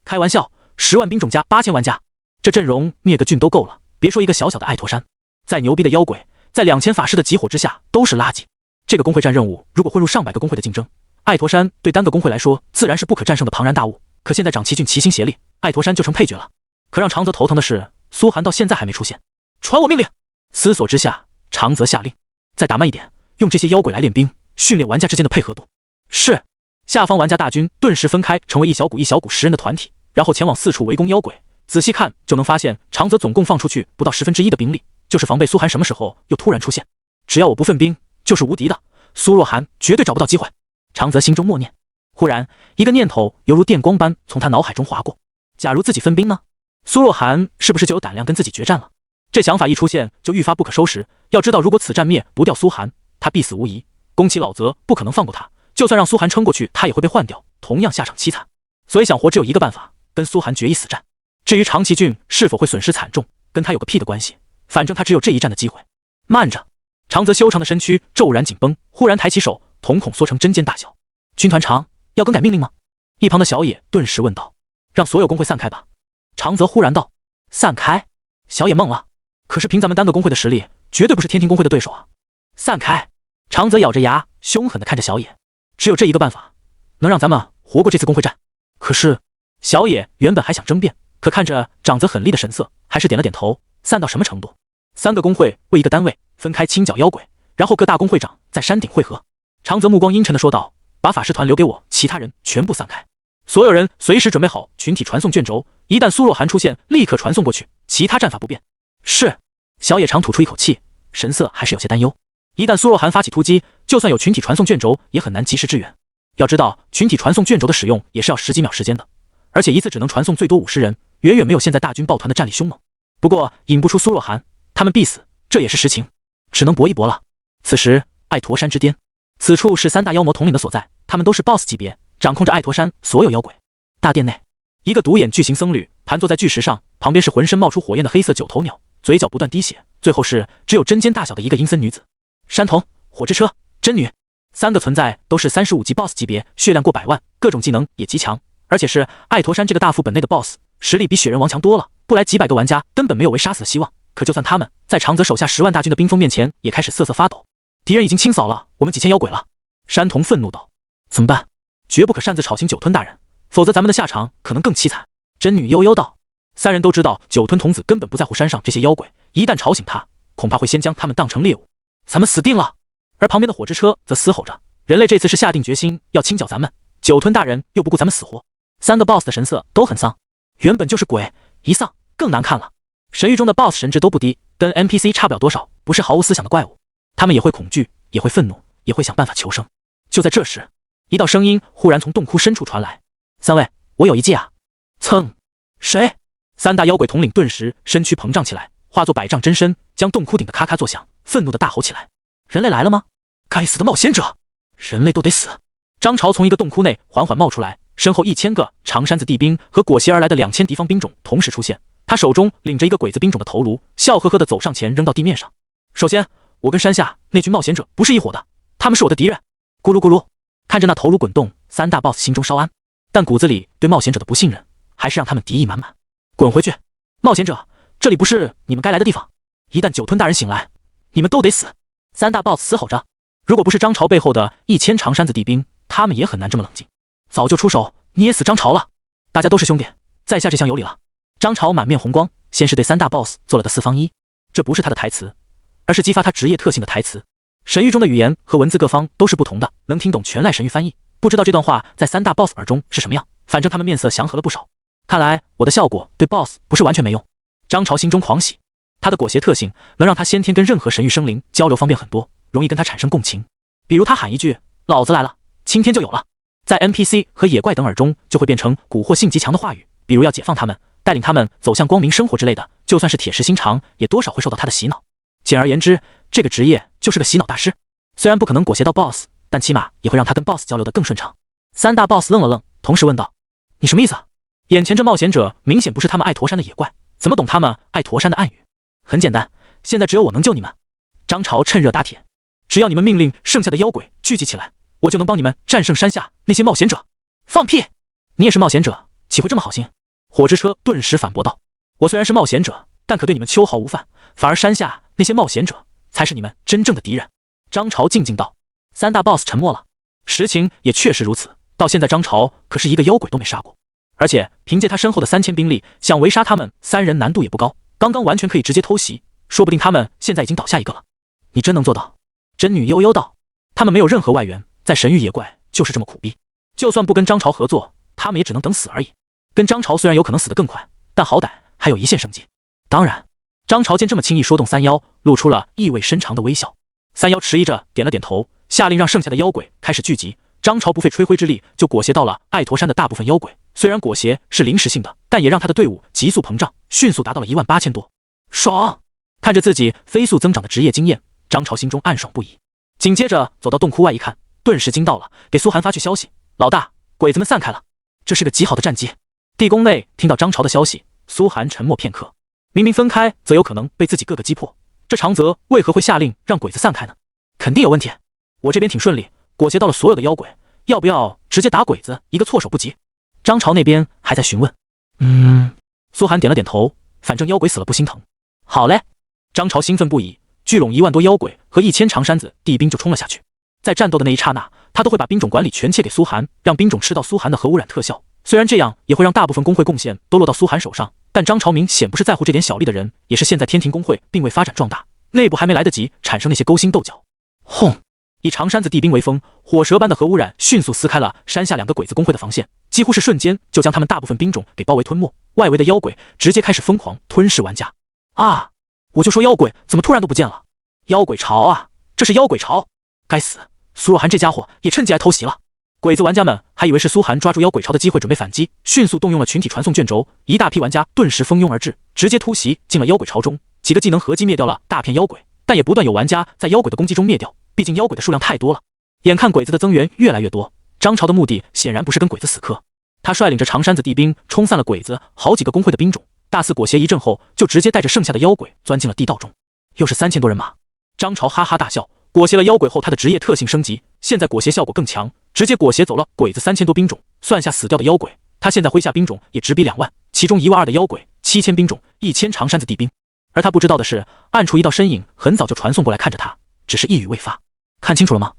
开玩笑，10万兵种加8000玩家，这阵容灭个郡都够了，别说一个小小的艾陀山，再牛逼的妖鬼，在2000法师的集火之下都是垃圾。这个工会战任务如果混入上百个工会的竞争，艾陀山对单个工会来说自然是不可战胜的庞然大物。可现在长崎郡齐心协力，艾陀山就成配角了。可让长泽头疼的是，苏寒到现在还没出现。传我命令！思索之下，长泽下令再打慢一点，用这些妖鬼来练兵，训练玩家之间的配合度。是。下方玩家大军顿时分开，成为一小股10人的团体，然后前往四处围攻妖鬼。仔细看就能发现，长泽总共放出去不到1/10的兵力，就是防备苏寒什么时候又突然出现。只要我不分兵，就是无敌的。苏若寒绝对找不到机会。长泽心中默念。忽然，一个念头犹如电光般从他脑海中划过：假如自己分兵呢？苏若寒是不是就有胆量跟自己决战了？这想法一出现就愈发不可收拾。要知道，如果此战灭不掉苏寒，他必死无疑。宫崎老泽不可能放过他，就算让苏寒撑过去，他也会被换掉，同样下场凄惨。所以想活只有一个办法，跟苏寒决一死战。至于长崎郡是否会损失惨重，跟他有个屁的关系，反正他只有这一战的机会。慢着！长泽修长的身躯骤然紧绷，忽然抬起手，瞳孔缩成针尖大小。军团长，要更改命令吗？一旁的小野顿时问道。让所有工会散开吧。长泽忽然道。散开？小野懵了。可是凭咱们单个工会的实力，绝对不是天庭工会的对手啊！散开！长泽咬着牙，凶狠地看着小野。只有这一个办法，能让咱们活过这次工会战。可是，小野原本还想争辩，可看着长泽狠厉的神色，还是点了点头。散到什么程度？3个工会为一个单位，分开清剿妖鬼，然后各大工会长在山顶汇合。长泽目光阴沉地说道：“把法师团留给我，其他人全部散开。所有人随时准备好群体传送卷轴，一旦苏若寒出现，立刻传送过去，其他战法不变。”是。小野长吐出一口气，神色还是有些担忧。一旦苏若寒发起突击，就算有群体传送卷轴，也很难及时支援。要知道，群体传送卷轴的使用也是要10几秒时间的，而且一次只能传送最多50人，远远没有现在大军抱团的战力凶猛。不过引不出苏若寒，他们必死，这也是实情，只能搏一搏了。此时，艾陀山之巅，此处是3大妖魔统领的所在，他们都是 BOSS 级别，掌控着艾陀山所有妖鬼。大殿内，一个独眼巨型僧侣盘坐在巨石上，旁边是浑身冒出火焰的黑色9头鸟，嘴角不断滴血，最后是只有针尖大小的一个阴森女子。山童、火之车、真女，3个存在都是35级 BOSS 级别，血量过100万，各种技能也极强，而且是艾陀山这个大副本内的 BOSS， 实力比雪人王强多了，不来几百个玩家根本没有为杀死的希望。可就算他们在长泽手下10万大军的兵锋面前，也开始瑟瑟发抖。敌人已经清扫了我们几千妖鬼了。山童愤怒道：“怎么办？绝不可擅自吵醒九吞大人，否则咱们的下场可能更凄惨。”真女悠悠道：“3人都知道九吞童子根本不在乎山上这些妖鬼，一旦吵醒他，恐怕会先将他们当成猎物，咱们死定了。”而旁边的火之车则嘶吼着：“人类这次是下定决心要清剿咱们，九吞大人又不顾咱们死活。”3个 BOSS 的神色都很丧，原本就是鬼，一丧更难看了。神域中的 BOSS 神智都不低，跟 NPC 差不了多少，不是毫无思想的怪物。他们也会恐惧，也会愤怒，也会想办法求生。就在这时，一道声音忽然从洞窟深处传来：“3位，我有一计啊！”噌！谁？3大妖鬼统领顿时身躯膨胀起来，化作100丈真身，将洞窟顶的咔咔作响，愤怒的大吼起来：“人类来了吗？该死的冒险者！人类都得死！”张潮从一个洞窟内缓缓冒出来，身后1000个长山子地兵和裹挟而来的2000敌方兵种同时出现。他手中领着一个鬼子兵种的头颅，笑呵呵地走上前扔到地面上。首先，我跟山下那群冒险者不是一伙的，他们是我的敌人。咕噜咕噜，看着那头颅滚动，3大 BOSS 心中稍安，但骨子里对冒险者的不信任还是让他们敌意满满。滚回去！冒险者，这里不是你们该来的地方。一旦九吞大人醒来，你们都得死！3大 BOSS 嘶吼着。如果不是张潮背后的1000长山子地兵，他们也很难这么冷静。早就出手捏死张潮了。大家都是兄弟，在下这厢有礼了。张潮满面红光，先是对3大 boss 做了个4方1，这不是他的台词，而是激发他职业特性的台词。神域中的语言和文字各方都是不同的，能听懂全赖神域翻译。不知道这段话在3大 boss 耳中是什么样，反正他们面色祥和了不少。看来我的效果对 boss 不是完全没用。张潮心中狂喜，他的裹挟特性能让他先天跟任何神域生灵交流方便很多，容易跟他产生共情。比如他喊一句老子来了，青天就有了，在 NPC 和野怪等耳中就会变成蛊惑性极强的话语，比如要解放他们，带领他们走向光明生活之类的，就算是铁石心肠也多少会受到他的洗脑。简而言之，这个职业就是个洗脑大师。虽然不可能裹挟到 boss， 但起码也会让他跟 boss 交流得更顺畅。3大 boss 愣了愣，同时问道：你什么意思啊？眼前这冒险者明显不是他们爱驼山的野怪，怎么懂他们爱驼山的暗语？很简单，现在只有我能救你们。张潮趁热打铁，只要你们命令剩下的妖鬼聚集起来，我就能帮你们战胜山下那些冒险者。放屁！你也是冒险者，岂会这么好心？火之车顿时反驳道：我虽然是冒险者，但可对你们秋毫无犯，反而山下那些冒险者才是你们真正的敌人。张潮静静道。3大 boss 沉默了，实情也确实如此。到现在张潮可是一个妖鬼都没杀过，而且凭借他身后的3000兵力，想围杀他们3人难度也不高，刚刚完全可以直接偷袭，说不定他们现在已经倒下一个了。你真能做到？真女悠悠道。他们没有任何外援，在神域野怪就是这么苦逼，就算不跟张潮合作，他们也只能等死而已。跟张潮虽然有可能死得更快，但好歹还有一线生机。当然，张潮见这么轻易说动3妖，露出了意味深长的微笑。3妖迟疑着点了点头，下令让剩下的妖鬼开始聚集。张潮不费吹灰之力就裹挟到了爱驼山的大部分妖鬼，虽然裹挟是临时性的，但也让他的队伍急速膨胀，迅速达到了18000多。爽！看着自己飞速增长的职业经验，张潮心中暗爽不已。紧接着走到洞窟外一看，顿时惊到了，给苏寒发去消息：老大，鬼子们散开了，这是个极好的战机。地宫内听到张潮的消息，苏寒沉默片刻。明明分开则有可能被自己各个击破，这长泽为何会下令让鬼子散开呢？肯定有问题。我这边挺顺利，裹挟到了所有的妖鬼，要不要直接打鬼子一个措手不及？张潮那边还在询问。苏寒点了点头，反正妖鬼死了不心疼。好嘞！张潮兴奋不已，聚拢1万多妖鬼和1000长山子地兵就冲了下去。在战斗的那一刹那，他都会把兵种管理权切给苏寒，让兵种吃到苏寒的核污染特效。虽然这样也会让大部分工会贡献都落到苏寒手上，但张潮明显不是在乎这点小利的人，也是现在天庭工会并未发展壮大，内部还没来得及产生那些勾心斗角。轰！以长山子地兵为锋，火蛇般的核污染迅速撕开了山下2个鬼子工会的防线，几乎是瞬间就将他们大部分兵种给包围吞没。外围的妖鬼直接开始疯狂吞噬玩家。啊！我就说妖鬼怎么突然都不见了？妖鬼潮啊！这是妖鬼潮！该死，苏若涵这家伙也趁机来偷袭了。鬼子玩家们还以为是苏寒抓住妖鬼潮的机会准备反击，迅速动用了群体传送卷轴，一大批玩家顿时蜂拥而至，直接突袭进了妖鬼潮中。几个技能合击灭掉了大片妖鬼，但也不断有玩家在妖鬼的攻击中灭掉，毕竟妖鬼的数量太多了。眼看鬼子的增援越来越多，张潮的目的显然不是跟鬼子死磕，他率领着长山子地兵冲散了鬼子好几个工会的兵种，大肆裹挟一阵后，就直接带着剩下的妖鬼钻进了地道中。又是3000多人马。张潮哈哈大笑，裹挟了妖鬼后，他的职业特性升级，现在裹挟效果更强，直接裹挟走了鬼子3000多兵种，算下死掉的妖鬼，他现在麾下兵种也直逼2万，其中1万2的妖鬼，7000兵种，1000长山子地兵。而他不知道的是，暗处一道身影很早就传送过来看着他，只是一语未发。看清楚了吗？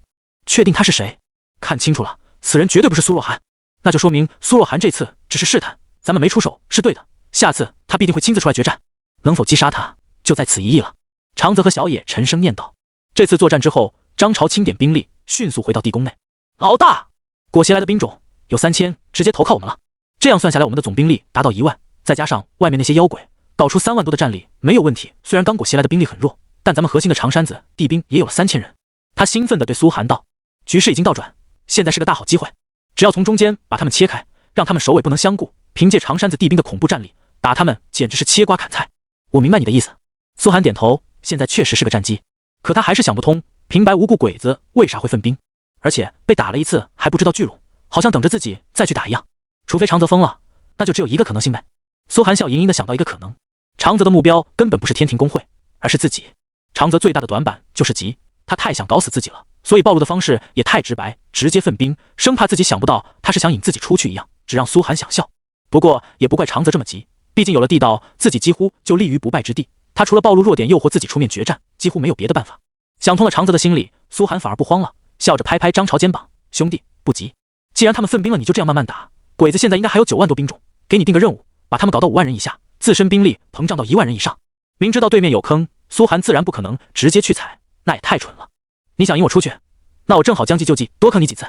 确定他是谁？看清楚了，此人绝对不是苏若涵。那就说明苏若涵这次只是试探，咱们没出手是对的，下次他必定会亲自出来决战，能否击杀他，就在此一役了。长泽和小野沉声念道。这次作战之后，张潮清点兵力，迅速回到地宫内。老大，裹挟来的兵种有3000，直接投靠我们了。这样算下来，我们的总兵力达到1万，再加上外面那些妖鬼，搞出3万多的战力没有问题。虽然刚裹挟来的兵力很弱，但咱们核心的长山子地兵也有了3000人。他兴奋地对苏寒道：局势已经倒转，现在是个大好机会，只要从中间把他们切开，让他们首尾不能相顾，凭借长山子地兵的恐怖战力，打他们简直是切瓜砍菜。我明白你的意思。苏寒点头，现在确实是个战机，可他还是想不通，平白无故鬼子为啥会分兵，而且被打了一次还不知道聚拢，好像等着自己再去打一样。除非长泽疯了，那就只有一个可能性呗。苏寒笑盈盈地想到一个可能，长泽的目标根本不是天庭工会，而是自己。长泽最大的短板就是急，他太想搞死自己了，所以暴露的方式也太直白，直接分兵，生怕自己想不到他是想引自己出去一样，只让苏寒想笑。不过也不怪长泽这么急，毕竟有了地道，自己几乎就立于不败之地，他除了暴露弱点诱惑自己出面决战，几乎没有别的办法。想通了长泽的心理，苏寒反而不慌了，笑着拍拍张潮肩膀：“兄弟，不急，既然他们分兵了，你就这样慢慢打。鬼子现在应该还有9万多兵种，给你定个任务，把他们搞到5万人以下，自身兵力膨胀到1万人以上。”明知道对面有坑，苏寒自然不可能直接去踩，那也太蠢了。你想引我出去，那我正好将计就计，多坑你几次。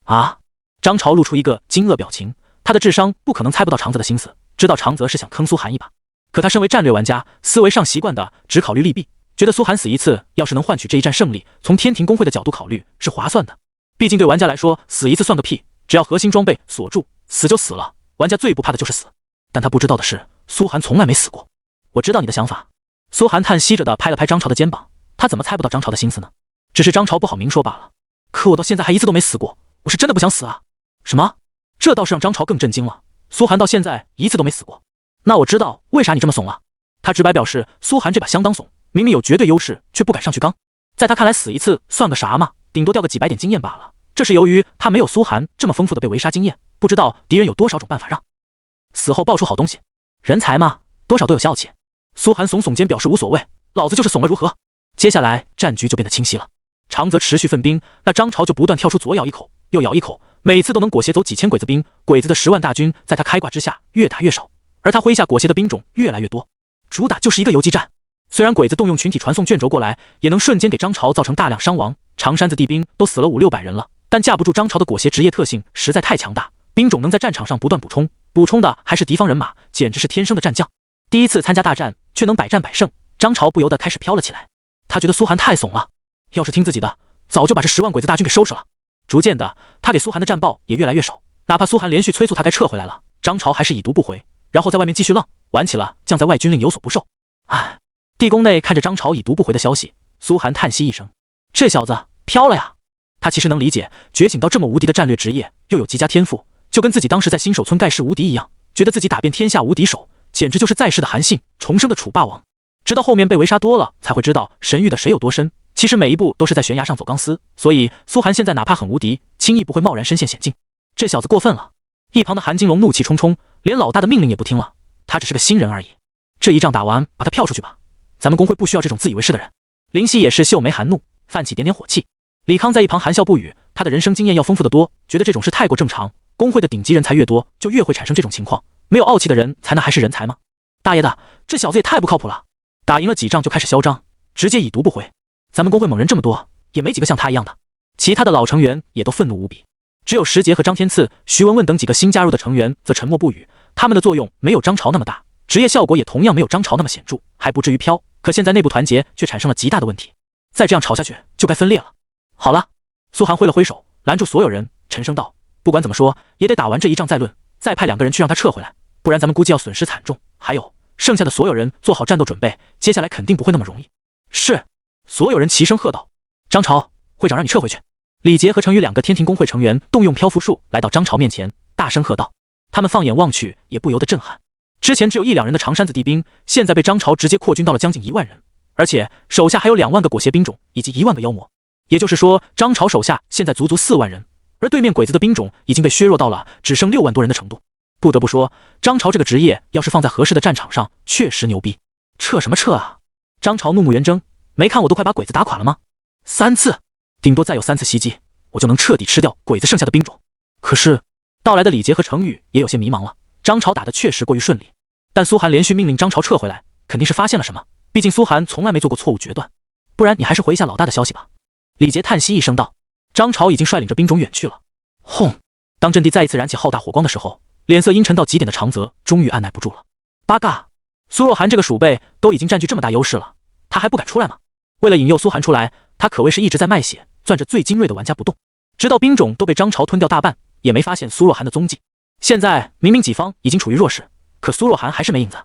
啊！张潮露出一个惊愕表情，他的智商不可能猜不到长泽的心思，知道长泽是想坑苏寒一把。可他身为战略玩家，思维上习惯的只考虑利弊，觉得苏寒死一次，要是能换取这一战胜利，从天庭公会的角度考虑是划算的。毕竟对玩家来说，死一次算个屁，只要核心装备锁住，死就死了。玩家最不怕的就是死。但他不知道的是，苏寒从来没死过。我知道你的想法。苏寒叹息着的拍了拍张潮的肩膀，他怎么猜不到张潮的心思呢？只是张潮不好明说罢了。可我到现在还一次都没死过，我是真的不想死啊！什么？这倒是让张潮更震惊了。苏寒到现在一次都没死过，那我知道为啥你这么怂了。他直白表示，苏寒这把相当怂，明明有绝对优势，却不敢上去刚。在他看来，死一次算个啥嘛，顶多掉个几百点经验罢了。这是由于他没有苏寒这么丰富的被围杀经验，不知道敌人有多少种办法让死后爆出好东西。人才嘛，多少都有消气。苏寒耸耸肩表示无所谓，老子就是怂了如何？接下来战局就变得清晰了。长泽持续奋兵，那张潮就不断跳出左咬一口右咬一口，每次都能裹挟走几千鬼子兵。鬼子的10万大军在他开挂之下越打越少，而他麾下裹挟的兵种越来越多，主打就是一个游击战。虽然鬼子动用群体传送卷轴过来，也能瞬间给张潮造成大量伤亡，长山子地兵都死了500-600人了，但架不住张潮的裹挟职业特性实在太强大，兵种能在战场上不断补充，补充的还是敌方人马，简直是天生的战将。第一次参加大战却能百战百胜，张潮不由得开始飘了起来。他觉得苏寒太怂了，要是听自己的，早就把这10万鬼子大军给收拾了。逐渐的，他给苏寒的战报也越来越少，哪怕苏寒连续催促他该撤回来了，张潮还是已读不回，然后在外面继续浪，玩起了将在外军令有所不受。唉，地宫内看着张潮已读不回的消息，苏寒叹息一声，这小子飘了呀。他其实能理解，觉醒到这么无敌的战略职业，又有极佳天赋，就跟自己当时在新手村盖世无敌一样，觉得自己打遍天下无敌手，简直就是在世的韩信，重生的楚霸王。直到后面被围杀多了，才会知道神域的水有多深，其实每一步都是在悬崖上走钢丝，所以苏寒现在哪怕很无敌，轻易不会贸然身陷险境。这小子过分了。一旁的韩金龙怒气冲冲，连老大的命令也不听了，他只是个新人而已。这一仗打完，把他票出去吧，咱们公会不需要这种自以为是的人。林夕也是秀眉含怒，泛起点点火气。李康在一旁含笑不语，他的人生经验要丰富得多，觉得这种事太过正常，公会的顶级人才越多，就越会产生这种情况，没有傲气的人才那还是人才吗？大爷的，这小子也太不靠谱了，打赢了几仗就开始嚣张，直接已读不回。咱们公会猛人这么多，也没几个像他一样的。其他的老成员也都愤怒无比，只有石杰和张天赐、徐文文等几个新加入的成员则沉默不语，他们的作用没有张潮那么大，职业效果也同样没有张潮那么显著，还不至于飘。可现在内部团结却产生了极大的问题，再这样吵下去就该分裂了。好了，苏寒挥了挥手，拦住所有人，沉声道：不管怎么说，也得打完这一仗再论，再派2个人去让他撤回来，不然咱们估计要损失惨重。还有，剩下的所有人做好战斗准备，接下来肯定不会那么容易。是，所有人齐声喝道。张潮，会长让你撤回去。李杰和程宇2个天庭公会成员动用漂浮术来到张潮面前，大声喝道。他们放眼望去，也不由得震撼。之前只有1-2人的长山子地兵，现在被张潮直接扩军到了将近1万人，而且手下还有2万个裹挟兵种以及1万个妖魔。也就是说，张潮手下现在足足4万人，而对面鬼子的兵种已经被削弱到了只剩6万多人的程度。不得不说，张潮这个职业要是放在合适的战场上，确实牛逼。撤什么撤啊！张潮怒目圆睁，没看我都快把鬼子打垮了吗？3次，顶多再有3次袭击，我就能彻底吃掉鬼子剩下的兵种。可是，到来的李杰和程宇也有些迷茫了。张潮打得确实过于顺利，但苏寒连续命令张潮撤回来，肯定是发现了什么。毕竟苏寒从来没做过错误决断，不然你还是回一下老大的消息吧。李杰叹息一声道。张潮已经率领着兵种远去了。轰！当阵地再一次燃起浩大火光的时候，脸色阴沉到极点的长泽终于按耐不住了。八嘎！苏若涵这个鼠辈都已经占据这么大优势了，他还不敢出来吗？为了引诱苏寒出来，他可谓是一直在卖血，攥着最精锐的玩家不动，直到兵种都被张潮吞掉大半，也没发现苏若涵的踪迹。现在明明己方已经处于弱势，可苏若涵还是没影子，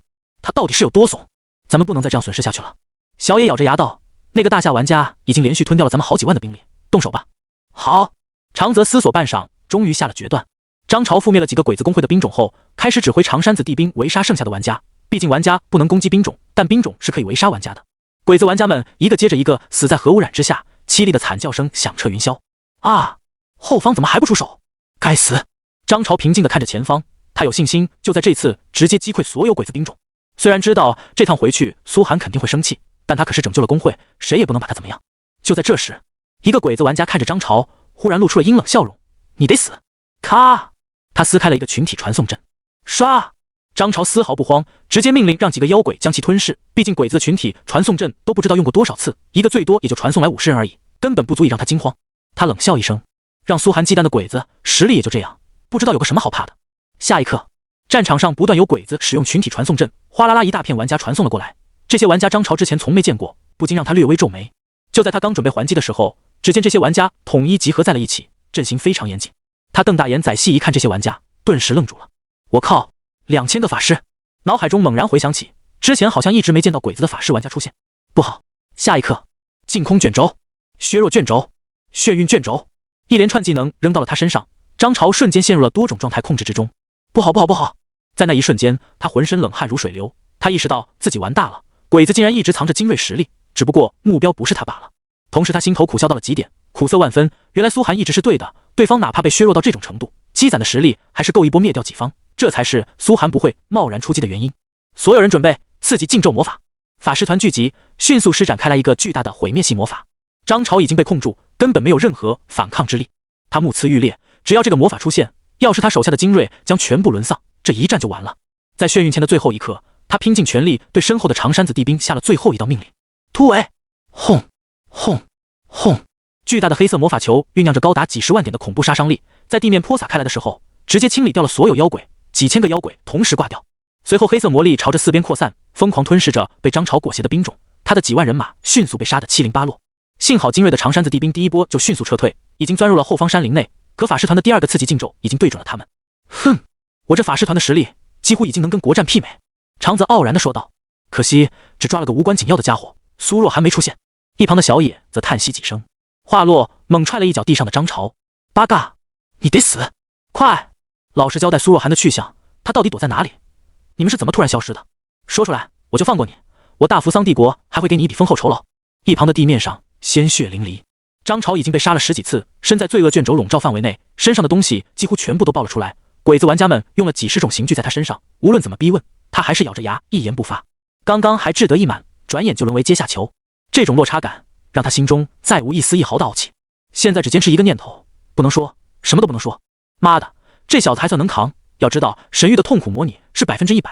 他到底是有多怂？咱们不能再这样损失下去了。小野咬着牙道：那个大夏玩家已经连续吞掉了咱们好几万的兵力，动手吧。好。长泽思索半晌，终于下了决断。张潮覆灭了几个鬼子公会的兵种后，开始指挥长山子地兵围杀剩下的玩家。毕竟玩家不能攻击兵种，但兵种是可以围杀玩家的。鬼子玩家们一个接着一个死在核污染之下，凄厉的惨叫声响彻云霄。啊！后方怎么还不出手？该死！张潮平静地看着前方，他有信心就在这次直接击溃所有鬼子兵种。虽然知道这趟回去苏寒肯定会生气，但他可是拯救了公会，谁也不能把他怎么样。就在这时，一个鬼子玩家看着张潮，忽然露出了阴冷笑容：“你得死！”咔，他撕开了一个群体传送阵，唰！张潮丝毫不慌，直接命令让几个妖鬼将其吞噬。毕竟鬼子的群体传送阵都不知道用过多少次，一个最多也就传送来50人而已，根本不足以让他惊慌。他冷笑一声，让苏寒忌惮的鬼子实力也就这样，不知道有个什么好怕的。下一刻，战场上不断有鬼子使用群体传送阵，哗啦啦一大片玩家传送了过来。这些玩家张潮之前从没见过，不禁让他略微皱眉。就在他刚准备还击的时候，只见这些玩家统一集合在了一起，阵型非常严谨。他瞪大眼仔细一看这些玩家，顿时愣住了。我靠，2000个法师！脑海中猛然回想起，之前好像一直没见到鬼子的法师玩家出现。不好！下一刻，净空卷轴、削弱卷轴、眩晕卷轴，一连串技能扔到了他身上，张潮瞬间陷入了多种状态控制之中。不好不好不好！在那一瞬间，他浑身冷汗如水流，他意识到自己完大了，鬼子竟然一直藏着精锐实力，只不过目标不是他罢了。同时他心头苦笑到了极点，苦涩万分，原来苏寒一直是对的，对方哪怕被削弱到这种程度，积攒的实力还是够一波灭掉己方，这才是苏寒不会贸然出击的原因。所有人准备，刺激禁咒魔法！法师团聚集，迅速施展开来一个巨大的毁灭系魔法。张潮已经被控住，根本没有任何反抗之力。他目眦欲裂，只要这个魔法出现，要是他手下的精锐将全部沦丧，这一战就完了。在眩晕前的最后一刻，他拼尽全力对身后的长山子地兵下了最后一道命令：突围！轰轰轰！巨大的黑色魔法球酝酿着高达几十万点的恐怖杀伤力，在地面泼洒开来的时候，直接清理掉了所有妖鬼，几千个妖鬼同时挂掉。随后黑色魔力朝着四边扩散，疯狂吞噬着被张潮裹挟的兵种，他的几万人马迅速被杀得七零八落。幸好精锐的长山子地兵第一波就迅速撤退，已经钻入了后方山林内，可法师团的第二个刺激禁咒已经对准了他们。哼，我这法师团的实力几乎已经能跟国战媲美。长泽傲然地说道，可惜只抓了个无关紧要的家伙，苏若还没出现。一旁的小野则叹息几声，话落猛踹了一脚地上的张潮，八嘎，你得死！快，老实交代苏若涵的去向，他到底躲在哪里？你们是怎么突然消失的？说出来，我就放过你，我大扶桑帝国还会给你一笔丰厚酬劳。一旁的地面上鲜血淋漓，张潮已经被杀了10几次，身在罪恶卷轴笼罩范围内，身上的东西几乎全部都爆了出来。鬼子玩家们用了几十种刑具在他身上，无论怎么逼问，他还是咬着牙一言不发。刚刚还志得意满，转眼就沦为阶下囚，这种落差感让他心中再无一丝一毫的傲气。现在只坚持一个念头，不能说，什么都不能说。妈的，这小子还算能扛。要知道神域的痛苦模拟是100%，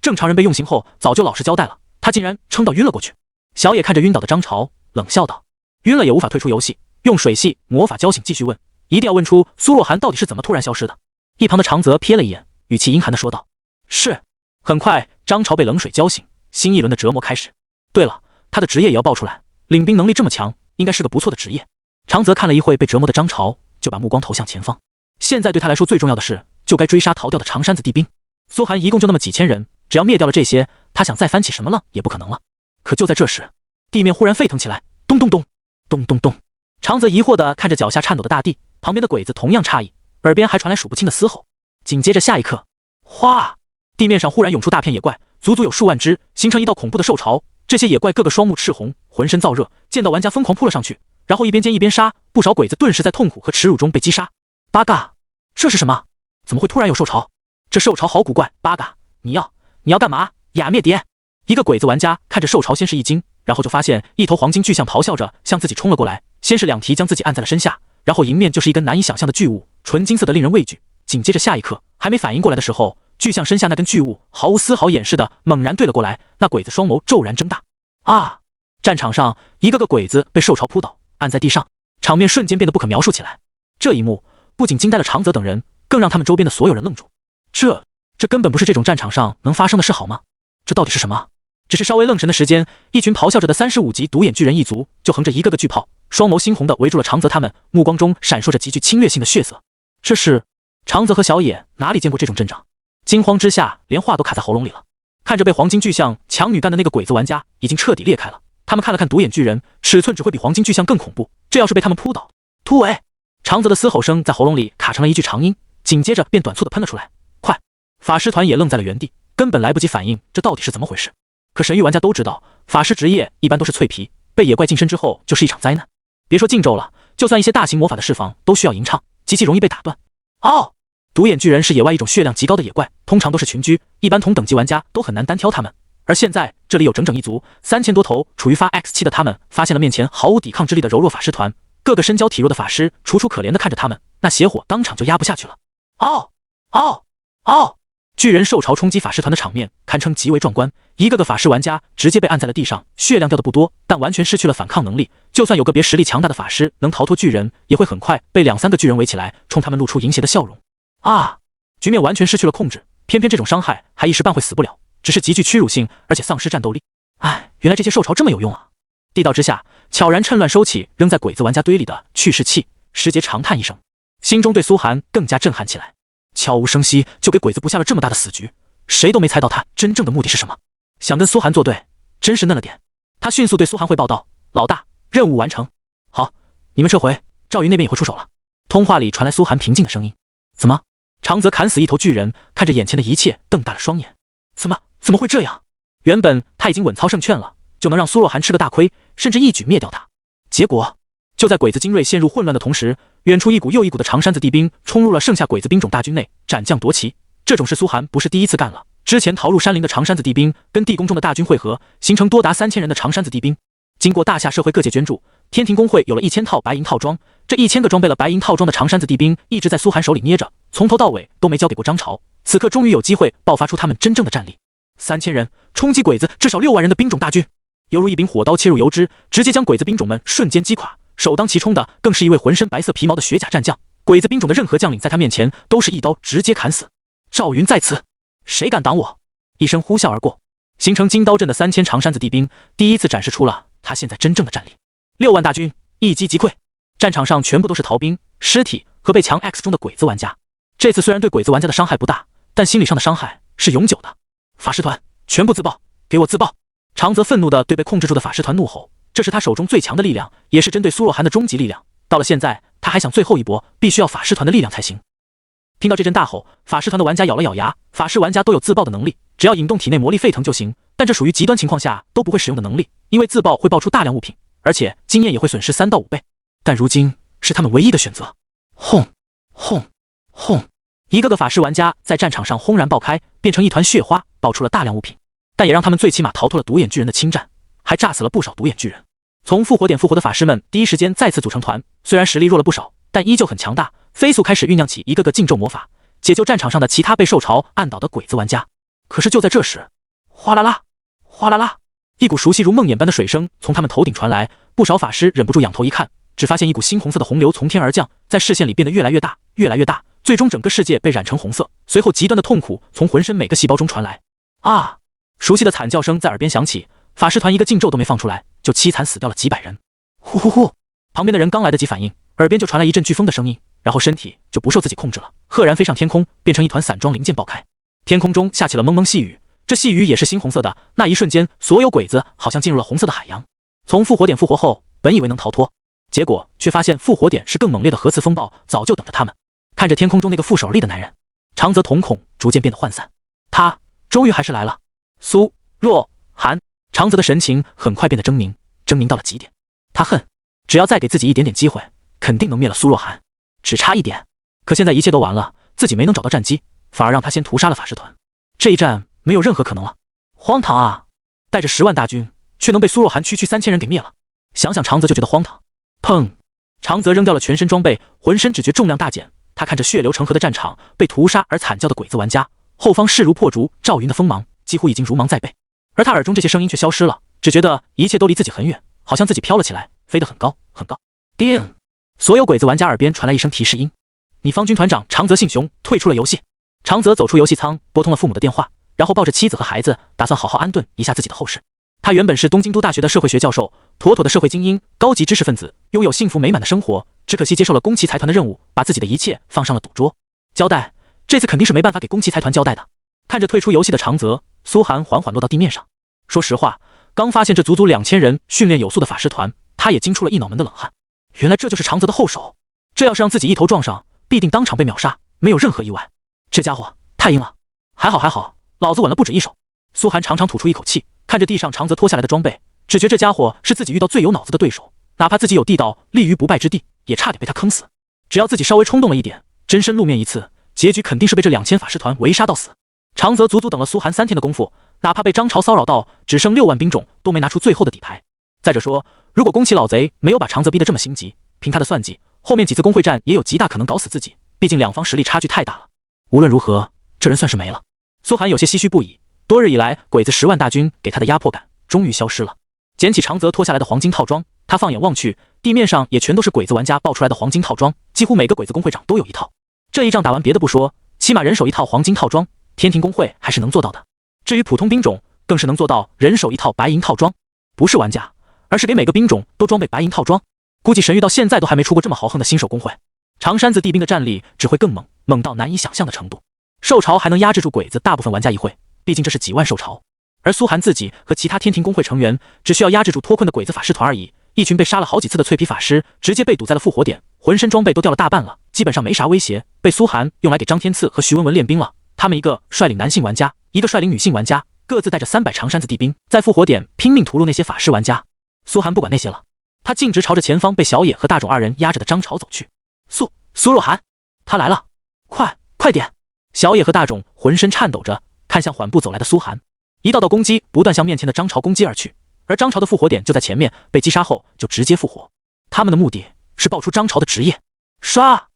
正常人被用刑后早就老实交代了，他竟然撑到晕了过去。小野看着晕倒的张潮，冷笑道：晕了也无法退出游戏，用水系魔法浇醒，继续问，一定要问出苏若涵到底是怎么突然消失的。一旁的长泽瞥了一眼，语气阴寒地说道：是。很快张潮被冷水浇醒，新一轮的折磨开始。对了，他的职业也要报出来，领兵能力这么强，应该是个不错的职业。长泽看了一会被折磨的张潮，就把目光投向前方。现在对他来说最重要的是，就该追杀逃掉的长山子地兵。苏寒一共就那么几千人，只要灭掉了这些，他想再翻起什么浪也不可能了。可就在这时，地面忽然沸腾起来，咚咚咚，咚咚咚。长泽疑惑地看着脚下颤抖的大地，旁边的鬼子同样诧异，耳边还传来数不清的嘶吼。紧接着下一刻，哗，地面上忽然涌出大片野怪，足足有数万只，形成一道恐怖的兽潮。这些野怪个个双目赤红，浑身燥热，见到玩家疯狂扑了上去，然后一边尖一边杀，不少鬼子顿时在痛苦和耻辱中被击杀。八嘎，这是什么？怎么会突然有兽潮？这兽潮好古怪！八嘎，你要干嘛？雅灭蝶！一个鬼子玩家看着兽潮，先是一惊，然后就发现一头黄金巨象咆哮着向自己冲了过来，先是两蹄将自己按在了身下，然后迎面就是一根难以想象的巨物，纯金色的令人畏惧。紧接着下一刻，还没反应过来的时候，巨象身下那根巨物毫无丝毫掩饰的猛然对了过来，那鬼子双眸骤然睁大。啊！战场上一个个鬼子被兽潮扑倒，按在地上，场面瞬间变得不可描述起来。这一幕不仅惊呆了长泽等人，更让他们周边的所有人愣住。这根本不是这种战场上能发生的事好吗？这到底是什么？只是稍微愣神的时间，一群咆哮着的35级独眼巨人一族就横着一个个巨炮，双眸猩红的围住了长泽他们，目光中闪烁着极具侵略性的血色。这是长泽和小野哪里见过这种阵仗？惊慌之下，连话都卡在喉咙里了。看着被黄金巨象强女干的那个鬼子玩家已经彻底裂开了，他们看了看独眼巨人，尺寸只会比黄金巨象更恐怖，这要是被他们扑倒，突围！长泽的嘶吼声在喉咙里卡成了一句长音，紧接着便短促的喷了出来。快！法师团也愣在了原地，根本来不及反应这到底是怎么回事。可神域玩家都知道，法师职业一般都是脆皮，被野怪近身之后就是一场灾难。别说禁咒了，就算一些大型魔法的释放都需要吟唱，极其容易被打断。哦，独眼巨人是野外一种血量极高的野怪，通常都是群居，一般同等级玩家都很难单挑他们。而现在这里有整整一族3000多头，处于发 X7的他们发现了面前毫无抵抗之力的柔弱法师团，各个身娇体弱的法师楚楚可怜地看着他们，那邪火当场就压不下去了。嗷嗷嗷！巨人兽潮冲击法师团的场面堪称极为壮观，一个个法师玩家直接被按在了地上，血量掉的不多，但完全失去了反抗能力。就算有个别实力强大的法师能逃脱巨人，也会很快被2、3个巨人围起来，冲他们露出淫邪的笑容。啊！局面完全失去了控制，偏偏这种伤害还一时半会死不了，只是极具屈辱性，而且丧失战斗力。哎，原来这些兽潮这么有用啊！地道之下，悄然趁乱收起扔在鬼子玩家堆里的去势器，石杰长叹一声，心中对苏寒更加震撼起来。悄无声息就给鬼子布下了这么大的死局，谁都没猜到他真正的目的是什么。想跟苏寒作对，真是嫩了点。他迅速对苏寒汇报道：“老大，任务完成。好，你们撤回，赵云那边也会出手了。”通话里传来苏寒平静的声音：“怎么？”长泽砍死一头巨人，看着眼前的一切，瞪大了双眼：“怎么会这样？原本他已经稳操胜券了，就能让苏若寒吃个大亏，甚至一举灭掉他。结果，就在鬼子精锐陷入混乱的同时，远处一股又一股的长山子地兵冲入了剩下鬼子兵种大军内，斩将夺旗。这种事苏寒不是第一次干了。之前逃入山林的长山子地兵跟地宫中的大军汇合，形成多达3000人的长山子地兵。经过大夏社会各界捐助，天庭公会有了1000套白银套装。这1000个装备了白银套装的长山子地兵一直在苏寒手里捏着，从头到尾都没交给过张朝。此刻终于有机会爆发出他们真正的战力。3000人冲击鬼子至少6万人的兵种大军，犹如一柄火刀切入油脂，直接将鬼子兵种们瞬间击垮。首当其冲的更是一位浑身白色皮毛的雪甲战将，鬼子兵种的任何将领在他面前都是一刀直接砍死。赵云在此，谁敢挡我？一声呼啸而过，形成金刀阵的3000长山子地兵第一次展示出了他现在真正的战力。6万大军一击即溃，战场上全部都是逃兵、尸体和被强 X 中的鬼子玩家。这次虽然对鬼子玩家的伤害不大，但心理上的伤害是永久的。法师团全部自爆，给我自爆！长泽愤怒地对被控制住的法师团怒吼，这是他手中最强的力量，也是针对苏若寒的终极力量。到了现在，他还想最后一搏，必须要法师团的力量才行。听到这阵大吼，法师团的玩家咬了咬牙，法师玩家都有自爆的能力，只要引动体内魔力沸腾就行，但这属于极端情况下都不会使用的能力，因为自爆会爆出大量物品，而且经验也会损失3到5倍。但如今是他们唯一的选择。轰轰轰！一个个法师玩家在战场上轰然爆开，变成一团血花，爆出了大量物品，但也让他们最起码逃脱了独眼巨人的侵占，还炸死了不少独眼巨人。从复活点复活的法师们第一时间再次组成团，虽然实力弱了不少，但依旧很强大，飞速开始酝酿起一个个禁咒魔法，解救战场上的其他被兽潮按倒的鬼子玩家。可是就在这时，哗啦啦哗啦啦，一股熟悉如梦魇般的水声从他们头顶传来，不少法师忍不住仰头一看，只发现一股猩红色的洪流从天而降，在视线里变得越来越大，越来越大，最终整个世界被染成红色。随后极端的痛苦从浑身每个细胞中传来，啊！熟悉的惨叫声在耳边响起，法师团一个禁咒都没放出来，就凄惨死掉了几百人。呼呼呼！旁边的人刚来得及反应，耳边就传来一阵飓风的声音，然后身体就不受自己控制了，赫然飞上天空，变成一团散装零件爆开。天空中下起了蒙蒙细雨，这细雨也是猩红色的。那一瞬间，所有鬼子好像进入了红色的海洋。从复活点复活后，本以为能逃脱，结果却发现复活点是更猛烈的核磁风暴早就等着他们。看着天空中那个负手而立的男人，长泽瞳孔逐渐变得涣散。他终于还是来了。苏若寒，长泽的神情很快变得狰狞，狰狞到了极点。他恨，只要再给自己一点点机会，肯定能灭了苏若寒，只差一点。可现在一切都完了，自己没能找到战机，反而让他先屠杀了法师团，这一战没有任何可能了。荒唐啊！带着10万大军，却能被苏若寒区3000人给灭了。想想长泽就觉得荒唐。砰！长泽扔掉了全身装备，浑身只觉重量大减。他看着血流成河的战场，被屠杀而惨叫的鬼子玩家，后方势如破竹，赵云的锋芒几乎已经如芒在背，而他耳中这些声音却消失了，只觉得一切都离自己很远，好像自己飘了起来，飞得很高很高。叮！所有鬼子玩家耳边传来一声提示音：你方军团长长泽信雄退出了游戏。长泽走出游戏舱，拨通了父母的电话，然后抱着妻子和孩子，打算好好安顿一下自己的后事。他原本是东京都大学的社会学教授，妥妥的社会精英，高级知识分子，拥有幸福美满的生活，只可惜接受了宫崎财团的任务，把自己的一切放上了赌桌。交代，这次肯定是没办法给宫崎财团交代的。看着退出游戏的长泽，苏寒缓缓落到地面上。说实话，刚发现这足足2000人训练有素的法师团，他也惊出了一脑门的冷汗。原来这就是长泽的后手，这要是让自己一头撞上，必定当场被秒杀，没有任何意外。这家伙太硬了，还好，老子稳了不止一手。苏寒长长吐出一口气，看着地上长泽脱下来的装备，只觉这家伙是自己遇到最有脑子的对手，哪怕自己有地道立于不败之地，也差点被他坑死。只要自己稍微冲动了一点，真身露面一次，结局肯定是被这2000法师团围杀到死。长泽足足等了苏寒3天的功夫，哪怕被张朝骚扰到只剩6万兵种，都没拿出最后的底牌。再者说，如果宫崎老贼没有把长泽逼得这么心急，凭他的算计，后面几次工会战也有极大可能搞死自己，毕竟两方实力差距太大了。无论如何，这人算是没了。苏寒有些唏嘘不已，多日以来鬼子10万大军给他的压迫感终于消失了。捡起长泽脱下来的黄金套装，他放眼望去，地面上也全都是鬼子玩家爆出来的黄金套装，几乎每个鬼子工会长都有一套。这一仗打完，别的不说，起码人手一套黄金套装，天庭工会还是能做到的。至于普通兵种，更是能做到人手一套白银套装，不是玩家，而是给每个兵种都装备白银套装。估计神域到现在都还没出过这么豪横的新手工会。长山子地兵的战力只会更猛，猛到难以想象的程度。兽潮还能压制住鬼子大部分玩家一会，毕竟这是几万兽潮。而苏寒自己和其他天庭工会成员只需要压制住脱困的鬼子法师团而已。一群被杀了好几次的脆皮法师直接被堵在了复活点，浑身装备都掉了大半了，基本上没啥威胁，被苏寒用来给张天赐和徐文文练兵了。他们一个率领男性玩家，一个率领女性玩家，各自带着300长山子地兵，在复活点拼命屠戮那些法师玩家。苏寒不管那些了，他径直朝着前方被小野和大冢2人压着的张潮走去。苏若涵，他来了，快点！小野和大冢浑身颤抖着看向缓步走来的苏寒，一道道攻击不断向面前的张潮攻击而去。而张潮的复活点就在前面，被击杀后就直接复活。他们的目的是爆出张潮的职业。刷！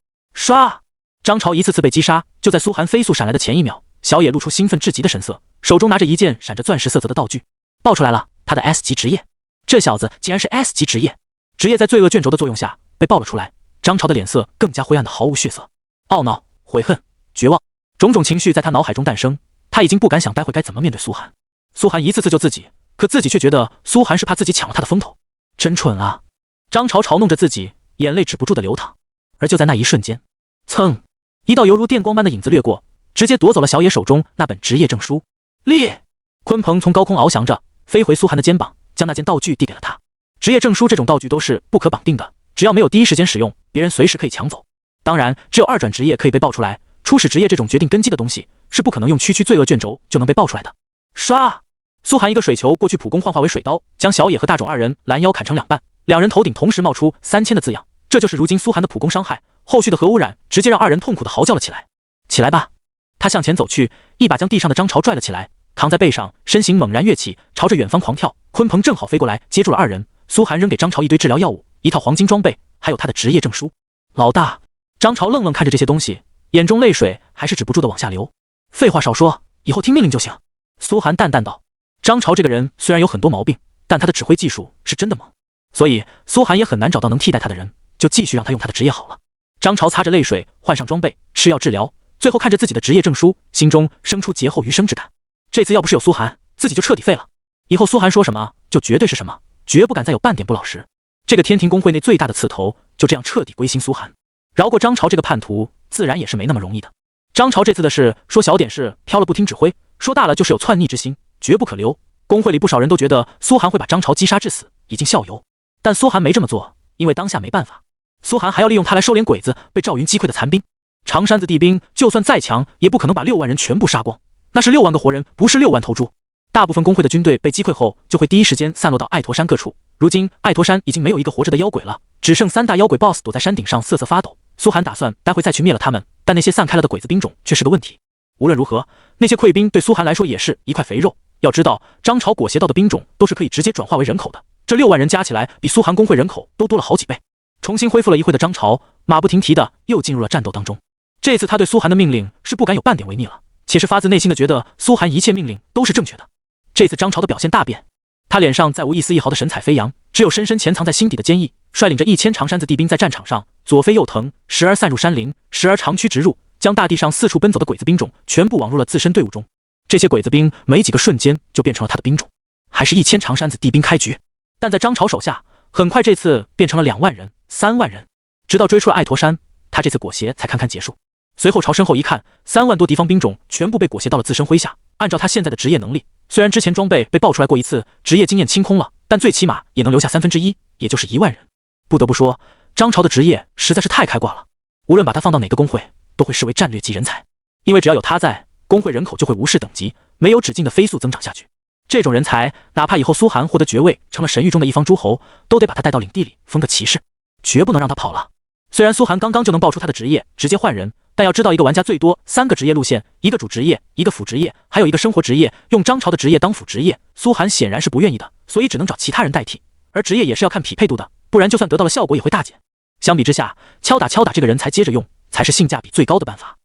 张潮一次次被击杀，就在苏寒飞速闪来的前一秒，小野露出兴奋至极的神色，手中拿着一件闪着钻石色泽的道具，爆出来了他的 S 级职业。这小子竟然是 S 级职业！职业在罪恶卷轴的作用下被爆了出来，张潮的脸色更加灰暗的毫无血色，懊恼、悔恨、绝望，种种情绪在他脑海中诞生。他已经不敢想待会该怎么面对苏寒。苏寒一次次救自己，可自己却觉得苏寒是怕自己抢了他的风头，真蠢啊！张潮嘲弄着自己，眼泪止不住的流淌。而就在那一瞬间，噌，一道犹如电光般的影子掠过，直接夺走了小野手中那本职业证书。烈！鲲鹏从高空翱翔着，飞回苏寒的肩膀，将那件道具递给了他。职业证书这种道具都是不可绑定的，只要没有第一时间使用，别人随时可以抢走。当然，只有2转职业可以被爆出来，初始职业这种决定根基的东西是不可能用区罪恶卷轴就能被爆出来的。唰！苏寒一个水球过去，普攻幻化为水刀，将小野和大冢2人拦腰砍成2半，两人头顶同时冒出3000的字样。这就是如今苏寒的普攻伤害。后续的核污染直接让2人痛苦的嚎叫了起来。起来吧！他向前走去，一把将地上的张潮拽了起来，扛在背上，身形猛然跃起，朝着远方狂跳。鲲鹏正好飞过来接住了2人。苏寒扔给张潮一堆治疗药物，一套黄金装备，还有他的职业证书。老大！张潮愣愣看着这些东西，眼中泪水还是止不住的往下流。废话少说，以后听命令就行。苏寒淡淡道。张潮这个人虽然有很多毛病，但他的指挥技术是真的猛，所以苏寒也很难找到能替代他的人，就继续让他用他的职业好了。张潮擦着泪水，换上装备，吃药治疗，最后看着自己的职业证书，心中生出劫后余生之感。这次要不是有苏寒，自己就彻底废了。以后苏寒说什么就绝对是什么，绝不敢再有半点不老实。这个天庭工会内最大的刺头就这样彻底归心苏寒，饶过张潮这个叛徒自然也是没那么容易的。张潮这次的事说小点是飘了不听指挥，说大了就是有篡逆之心，绝不可留。工会里不少人都觉得苏寒会把张潮击杀致死，以儆效尤，但苏寒没这么做，因为当下没办法。苏寒还要利用他来收敛鬼子被赵云击溃的残兵。长山子地兵就算再强，也不可能把6万人全部杀光，那是6万个活人，不是6万头猪。大部分工会的军队被击溃后，就会第一时间散落到爱驼山各处。如今爱驼山已经没有一个活着的妖鬼了，只剩3大妖鬼 BOSS 躲在山顶上瑟瑟发抖。苏寒打算待会再去灭了他们，但那些散开了的鬼子兵种却是个问题。无论如何，那些溃兵对苏寒来说也是一块肥肉。要知道，张潮裹挟到的兵种都是可以直接转化为人口的，这6万人加起来比苏寒工会人口都多了好几倍。重新恢复了一会的张潮，马不停蹄的又进入了战斗当中。这次他对苏寒的命令是不敢有半点违逆了，且是发自内心的觉得苏寒一切命令都是正确的。这次张潮的表现大变，他脸上再无一丝一毫的神采飞扬，只有深深潜藏在心底的坚毅。率领着1000长山子地兵在战场上左飞右腾，时而散入山林，时而长驱直入，将大地上四处奔走的鬼子兵种全部网入了自身队伍中。这些鬼子兵没几个瞬间就变成了他的兵种，还是1000长山子地兵开局，但在张潮手下，很快这次变成了2万人、3万人，直到追出了爱驼山，他这次裹挟才堪堪结束。随后朝身后一看，3万多敌方兵种全部被裹挟到了自身麾下。按照他现在的职业能力，虽然之前装备被爆出来过一次，职业经验清空了，但最起码也能留下1/3，也就是1万人。不得不说，张潮的职业实在是太开挂了，无论把他放到哪个工会，都会视为战略级人才，因为只要有他在，工会人口就会无视等级，没有止境的飞速增长下去。这种人才，哪怕以后苏寒获得爵位，成了神域中的一方诸侯，都得把他带到领地里封个骑士，绝不能让他跑了。虽然苏寒刚刚就能爆出他的职业，直接换人，但要知道一个玩家最多3个职业路线，一个主职业，一个辅职业，还有一个生活职业，用张潮的职业当辅职业，苏寒显然是不愿意的，所以只能找其他人代替。而职业也是要看匹配度的，不然就算得到了效果也会大减。相比之下，敲打这个人才接着用，才是性价比最高的办法。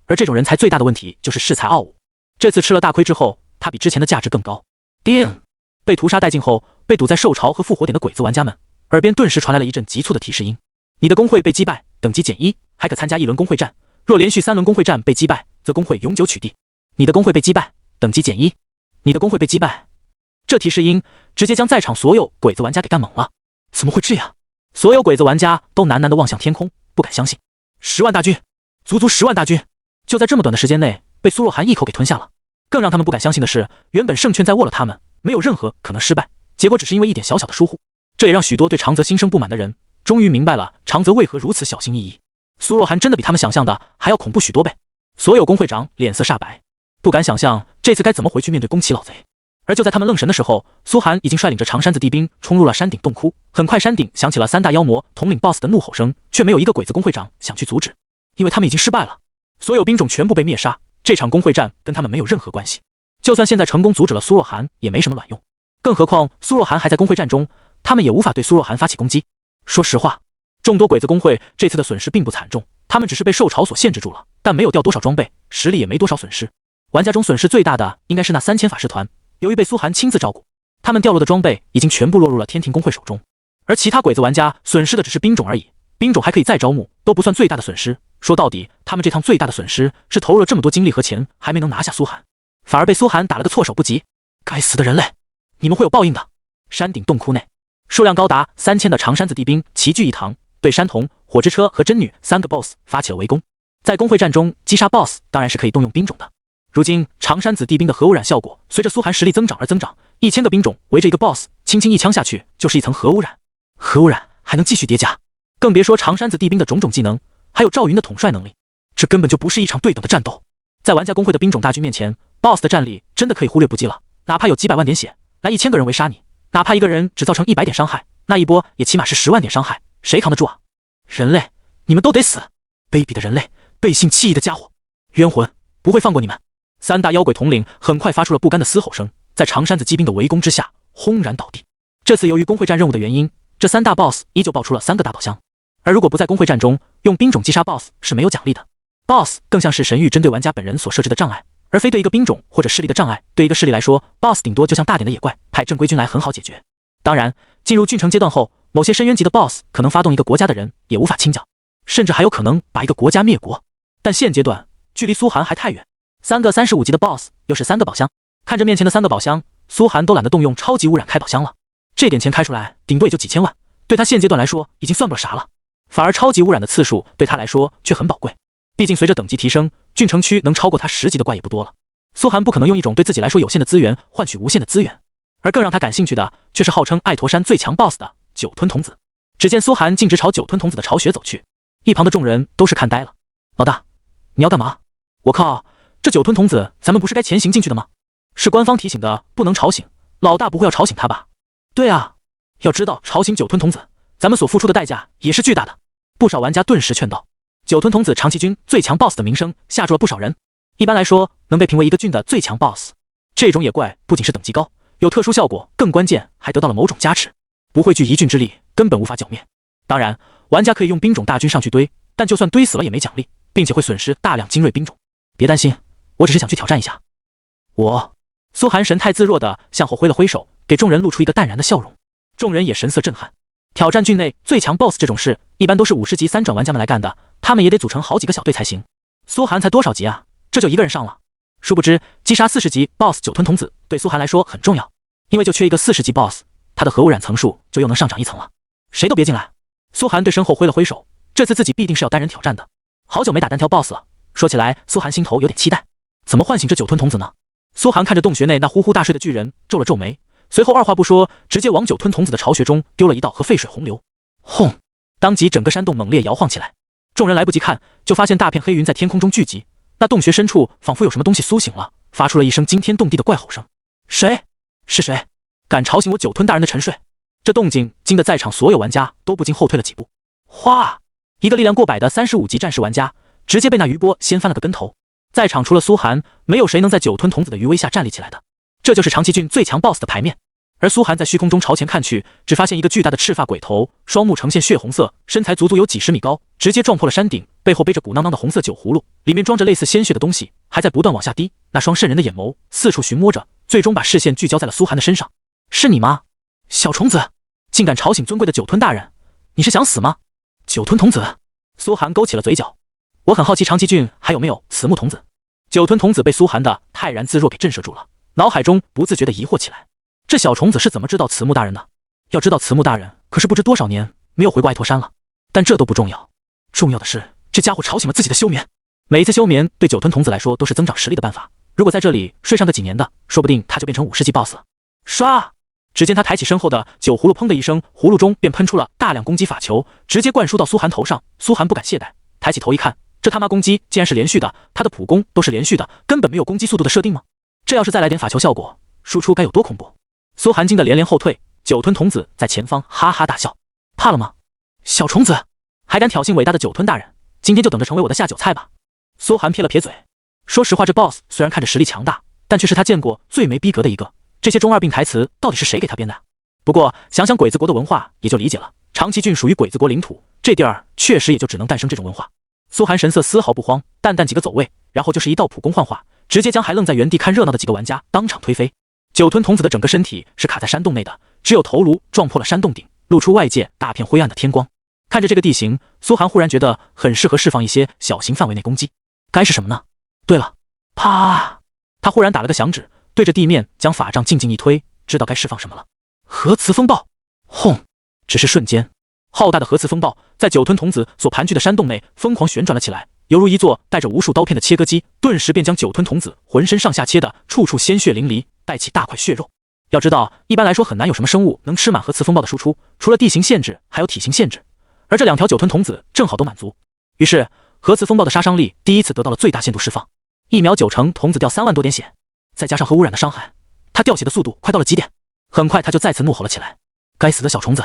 而这种人才最大的问题就是恃才傲物。这次吃了大亏之后，他比之前的价值更高。叮！被屠杀殆尽后，被堵在兽巢和复活点的鬼子玩家们耳边顿时传来了一阵急促的提示音：你的工会被击败，等级减1，还可参加1轮工会战。若连续3轮工会战被击败，则工会永久取缔。你的工会被击败，等级减1。你的工会被击败。这提示音直接将在场所有鬼子玩家给干懵了。怎么会这样？所有鬼子玩家都喃喃地望向天空，不敢相信。10万大军，足足10万大军，就在这么短的时间内被苏若涵一口给吞下了。更让他们不敢相信的是，原本胜券在握了他们，没有任何可能失败，结果只是因为一点小小的疏忽。这也让许多对长泽心生不满的人终于明白了长泽为何如此小心翼翼。苏若涵真的比他们想象的还要恐怖许多倍。所有工会长脸色煞白，不敢想象这次该怎么回去面对宫崎老贼。而就在他们愣神的时候，苏寒已经率领着长山子地兵冲入了山顶洞窟。很快山顶响起了3大妖魔统领 BOSS 的怒吼声，却没有一个鬼子工会长想去阻止，因为他们已经失败了。所有兵种全部被灭杀，这场工会战跟他们没有任何关系。就算现在成功阻止了苏若涵，也没什么卵用。更何况苏若涵还在工会战中，他们也无法对苏若涵发起攻击。说实话，众多鬼子工会这次的损失并不惨重，他们只是被兽巢所限制住了，但没有掉多少装备，实力也没多少损失。玩家中损失最大的应该是那3000法师团，由于被苏寒亲自照顾，他们掉落的装备已经全部落入了天庭工会手中。而其他鬼子玩家损失的只是兵种而已，兵种还可以再招募，都不算最大的损失。说到底，他们这趟最大的损失是投入了这么多精力和钱，还没能拿下苏寒，反而被苏寒打了个措手不及。该死的人类，你们会有报应的！山顶洞窟内，数量高达3000的长山子地兵齐聚一堂，对山童、火之车和真女3个 BOSS 发起了围攻。在工会战中击杀 BOSS 当然是可以动用兵种的。如今长山子地兵的核污染效果随着苏寒实力增长而增长，1000个兵种围着一个 BOSS， 轻轻一枪下去就是一层核污染，核污染还能继续叠加，更别说长山子地兵的种种技能，还有赵云的统帅能力，这根本就不是一场对等的战斗。在玩家工会的兵种大军面前， BOSS 的战力真的可以忽略不计了。哪怕有几百万点血，来1000个人围杀你，哪怕一个人只造成100点伤害，那一波也起码是10万点伤害，谁扛得住啊？人类，你们都得死！卑鄙的人类，背信弃义的家伙，冤魂，不会放过你们！3大妖鬼统领很快发出了不甘的嘶吼声，在长山子骑兵的围攻之下轰然倒地。这次由于工会战任务的原因，这3大 BOSS 依旧爆出了3个大宝箱，而如果不在工会战中用兵种击杀 BOSS 是没有奖励的。BOSS 更像是神域针对玩家本人所设置的障碍，而非对一个兵种或者势力的障碍。对一个势力来说， BOSS 顶多就像大点的野怪，派正规军来很好解决。当然，进入郡城阶段后，某些深渊级的 BOSS 可能发动一个国家的人也无法清剿，甚至还有可能把一个国家灭国。但现阶段距离苏寒还太远，3个35级的 BOSS 又是3个宝箱，看着面前的3个宝箱，苏寒都懒得动用超级污染开宝箱了。这点钱开出来顶多也就几千万，对他现阶段来说已经算不了啥了，反而超级污染的次数对他来说却很宝贵。毕竟随着等级提升，郡城区能超过他10级的怪也不多了。苏寒不可能用一种对自己来说有限的资源换取无限的资源，而更让他感兴趣的却是号称爱驼山最强 BOSS 的九吞童子。只见苏寒径直朝九吞童子的巢穴走去，一旁的众人都是看呆了。老大，你要干嘛？我靠，这九吞童子咱们不是该潜行进去的吗？是官方提醒的不能吵醒，老大不会要吵醒他吧？对啊，要知道吵醒九吞童子，咱们所付出的代价也是巨大的。不少玩家顿时劝道，九吞童子长崎军最强 BOSS 的名声吓住了不少人。一般来说，能被评为一个郡的最强 BOSS， 这种野怪不仅是等级高，有特殊效果，更关键还得到了某种加持，不汇聚一郡之力，根本无法剿灭。当然，玩家可以用兵种大军上去堆，但就算堆死了也没奖励，并且会损失大量精锐兵种。别担心，我只是想去挑战一下。苏寒神态自若地向后挥了挥手，给众人露出一个淡然的笑容。众人也神色震撼。挑战郡内最强 BOSS 这种事，一般都是50级3转玩家们来干的，他们也得组成好几个小队才行。苏寒才多少级啊？这就一个人上了。殊不知，击杀40级 BOSS 九吞童子对苏寒来说很重要，因为就缺一个40级 BOSS， 他的核污染层数就又能上涨1层了。谁都别进来！苏寒对身后挥了挥手，这次自己必定是要单人挑战的。好久没打单挑 BOSS 了，说起来，苏寒心头有点期待。怎么唤醒这九吞童子呢？苏寒看着洞穴内那呼呼大睡的巨人，皱了皱眉，随后二话不说，直接往九吞童子的巢穴中丢了一道和沸水洪流。轰！当即整个山洞猛烈摇晃起来，众人来不及看，就发现大片黑云在天空中聚集。那洞穴深处仿佛有什么东西苏醒了，发出了一声惊天动地的怪吼声。谁？是谁？敢吵醒我九吞大人的沉睡？这动静惊得在场所有玩家都不禁后退了几步。哗！一个力量过百的35级战士玩家直接被那余波掀翻了个跟头。在场除了苏寒，没有谁能在九吞童子的余威下站立起来的。这就是长崎郡最强 BOSS 的牌面。而而苏寒在虚空中朝前看去，只发现一个巨大的赤发鬼头，双目呈现血红色，身材足足有几十米高，直接撞破了山顶，背后背着鼓囊囊的红色酒葫芦，里面装着类似鲜血的东西，还在不断往下滴。那双渗人的眼眸四处寻摸着，最终把视线聚焦在了苏寒的身上。是你吗，小虫子？竟敢吵醒尊贵的酒吞大人，你是想死吗？酒吞童子，苏寒勾起了嘴角。我很好奇长崎郡还有没有慈木童子。酒吞童子被苏寒的泰然自若给震慑住了，脑海中不自觉地疑惑起来。这小虫子是怎么知道慈木大人的？要知道慈木大人可是不知多少年没有回过爱驼山了。但这都不重要，重要的是这家伙吵醒了自己的休眠。每一次休眠对酒吞童子来说都是增长实力的办法，如果在这里睡上个几年的，说不定他就变成5世纪 BOSS 了。唰！只见他抬起身后的酒葫芦，砰的一声，葫芦中便喷出了大量攻击法球，直接灌输到苏寒头上。苏寒不敢懈怠，抬起头一看，这他妈攻击竟然是连续的，他的普攻都是连续的，根本没有攻击速度的设定吗？这要是再来点法球效果，输出该有多恐怖！苏寒惊得连连后退，酒吞童子在前方哈哈大笑。怕了吗？小虫子，还敢挑衅伟大的酒吞大人，今天就等着成为我的下酒菜吧。苏寒撇了撇嘴，说实话，这 BOSS 虽然看着实力强大，但却是他见过最没逼格的一个。这些中二病台词到底是谁给他编的？不过想想鬼子国的文化也就理解了，长崎郡属于鬼子国领土，这地儿确实也就只能诞生这种文化。苏寒神色丝毫不慌，淡淡几个走位，然后就是一道普攻幻化，直接将还愣在原地看热闹的几个玩家当场推飞。酒吞童子的整个身体是卡在山洞内的，只有头颅撞破了山洞顶，露出外界大片灰暗的天光。看着这个地形，苏寒忽然觉得很适合释放一些小型范围内攻击。该是什么呢？对了，啪！他忽然打了个响指，对着地面将法杖静静一推，知道该释放什么了。核磁风暴！轰！只是瞬间，浩大的核磁风暴在酒吞童子所盘踞的山洞内疯狂旋转了起来，犹如一座带着无数刀片的切割机，顿时便将酒吞童子浑身上下切得处处鲜血淋漓，带起大块血肉。要知道，一般来说很难有什么生物能吃满核磁风暴的输出，除了地形限制，还有体型限制，而这两条酒吞童子正好都满足。于是，核磁风暴的杀伤力第一次得到了最大限度释放，1秒9成，童子掉3万多点血，再加上核污染的伤害，他掉血的速度快到了极点。很快他就再次怒吼了起来：“该死的小虫子，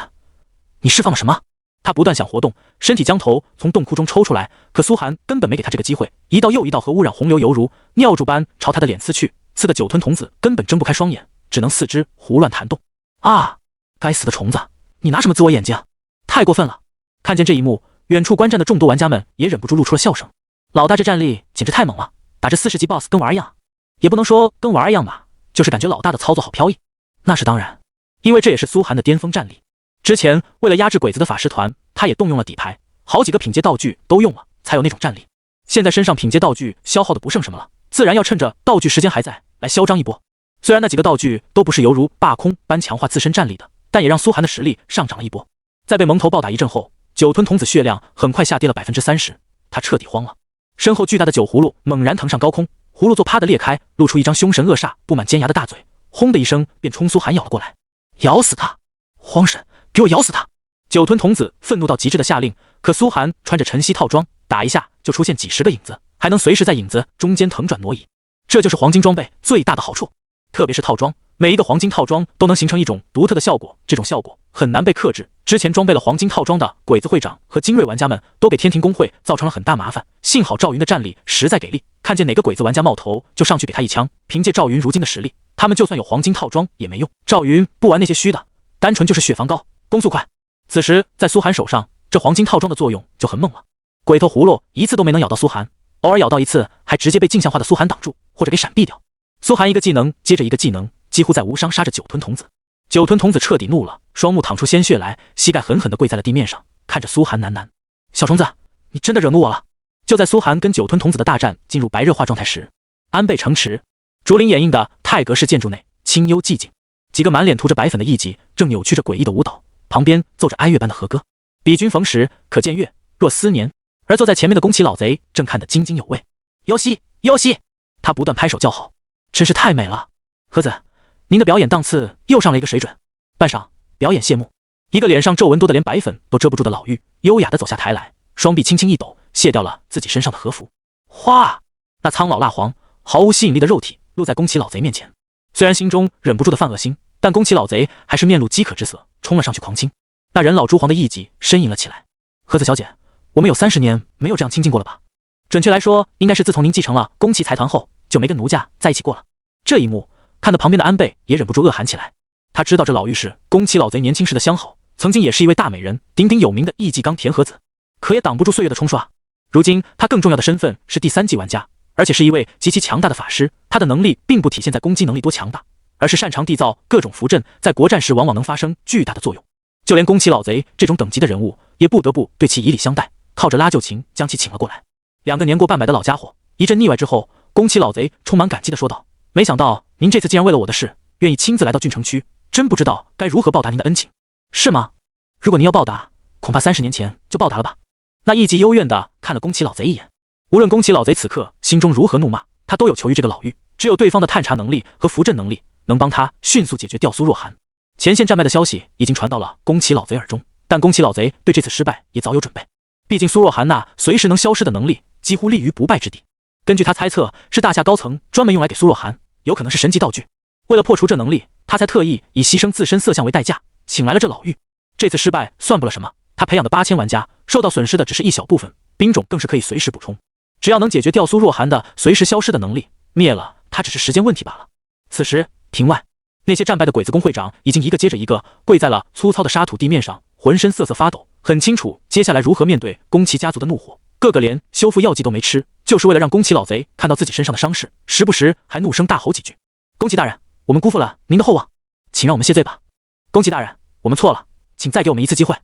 你释放了什么？”他不断想活动，身体将头从洞窟中抽出来，可苏寒根本没给他这个机会，一道又一道核污染洪流犹如尿柱般朝他的脸刺去，刺得酒吞童子根本睁不开双眼，只能四肢胡乱弹动。啊！该死的虫子，你拿什么自我眼睛啊？太过分了！看见这一幕，远处观战的众多玩家们也忍不住露出了笑声。老大这战力简直太猛了，打这4世纪 BOSS 跟玩一样，也不能说跟玩一样吧，就是感觉老大的操作好飘逸。那是当然，因为这也是苏寒的巅峰战力。之前为了压制鬼子的法师团，他也动用了底牌，好几个品阶道具都用了，才有那种战力。现在身上品阶道具消耗的不剩什么了，自然要趁着道具时间还在来嚣张一波。虽然那几个道具都不是犹如霸空般强化自身战力的，但也让苏寒的实力上涨了一波。在被蒙头暴打一阵后，酒吞童子血量很快下跌了30%，他彻底慌了。身后巨大的酒葫芦猛然腾上高空，葫芦座啪的裂开，露出一张凶神恶煞、布满尖牙的大嘴，轰的一声便冲苏寒咬了过来。咬死他！荒神，给我咬死他！酒吞童子愤怒到极致的下令，可苏寒穿着晨曦套装，打一下就出现几十个影子，还能随时在影子中间腾转挪移。这就是黄金装备最大的好处，特别是套装，每一个黄金套装都能形成一种独特的效果，这种效果很难被克制。之前装备了黄金套装的鬼子会长和精锐玩家们都给天庭公会造成了很大麻烦，幸好赵云的战力实在给力，看见哪个鬼子玩家冒头就上去给他一枪。凭借赵云如今的实力，他们就算有黄金套装也没用。赵云不玩那些虚的，单纯就是血防高，攻速快。此时在苏寒手上，这黄金套装的作用就很猛了。鬼头葫芦一次都没能咬到苏寒，偶尔咬到一次还直接被镜像化的苏寒挡住或者给闪避掉。苏寒一个技能接着一个技能，几乎在无伤杀着酒吞童子。酒吞童子彻底怒了，双目淌出鲜血来，膝盖狠狠地跪在了地面上，看着苏寒喃喃：“小虫子，你真的惹怒我了。”就在苏寒跟酒吞童子的大战进入白热化状态时，安倍城池竹林掩映的泰阁式建筑内清幽寂静，几个满脸涂着白粉的艺伎正扭曲着诡异的舞蹈，旁边奏着哀乐般的和歌。比君逢时可见月，若思年。而坐在前面的宫崎老贼正看得津津有味。优西，优西！他不断拍手叫好，真是太美了。盒子，您的表演档次又上了一个水准。半晌，表演谢幕。一个脸上皱纹多得连白粉都遮不住的老妪，优雅地走下台来，双臂轻轻一抖，卸掉了自己身上的和服。哗！那苍老蜡黄、毫无吸引力的肉体露在宫崎老贼面前。虽然心中忍不住的犯恶心，但宫崎老贼还是面露饥渴之色，冲了上去狂亲。那人老珠黄的艺伎呻吟了起来：“盒子小姐，我们有30年没有这样亲近过了吧？准确来说，应该是自从您继承了宫崎财团后，就没跟奴家在一起过了。”这一幕看得旁边的安倍也忍不住恶喊起来。他知道这老妪是宫崎老贼年轻时的相好，曾经也是一位大美人，鼎鼎有名的艺伎冈田和子，可也挡不住岁月的冲刷。如今他更重要的身份是第3季玩家，而且是一位极其强大的法师。他的能力并不体现在攻击能力多强大，而是擅长缔造各种符阵，在国战时往往能发生巨大的作用。就连宫崎老贼这种等级的人物，也不得不对其以礼相待，靠着拉旧情将其请了过来。2个年过半百的老家伙一阵腻歪之后，宫崎老贼充满感激地说道：“没想到您这次竟然为了我的事，愿意亲自来到郡城区，真不知道该如何报答您的恩情。是吗？如果您要报答，恐怕30年前就报答了吧。”那艺伎幽怨地看了宫崎老贼一眼。无论宫崎老贼此刻心中如何怒骂，他都有求于这个老妪，只有对方的探查能力和符阵能力能帮他迅速解决掉苏若寒。前线战败的消息已经传到了宫崎老贼耳中，但宫崎老贼对这次失败也早有准备。毕竟苏若寒那随时能消失的能力几乎立于不败之地。根据他猜测，是大夏高层专门用来给苏若寒，有可能是神级道具。为了破除这能力，他才特意以牺牲自身色相为代价，请来了这老妪。这次失败算不了什么，他培养的8000玩家受到损失的只是一小部分，兵种更是可以随时补充。只要能解决掉苏若寒的随时消失的能力，灭了他只是时间问题罢了。此时庭外，那些战败的鬼子工会长已经一个接着一个跪在了粗糙的沙土地面上，浑身瑟瑟发抖，很清楚接下来如何面对宫崎家族的怒火。个个连修复药剂都没吃，就是为了让宫崎老贼看到自己身上的伤势，时不时还怒声大吼几句：“宫崎大人，我们辜负了您的厚望，请让我们谢罪吧。宫崎大人，我们错了，请再给我们一次机会。”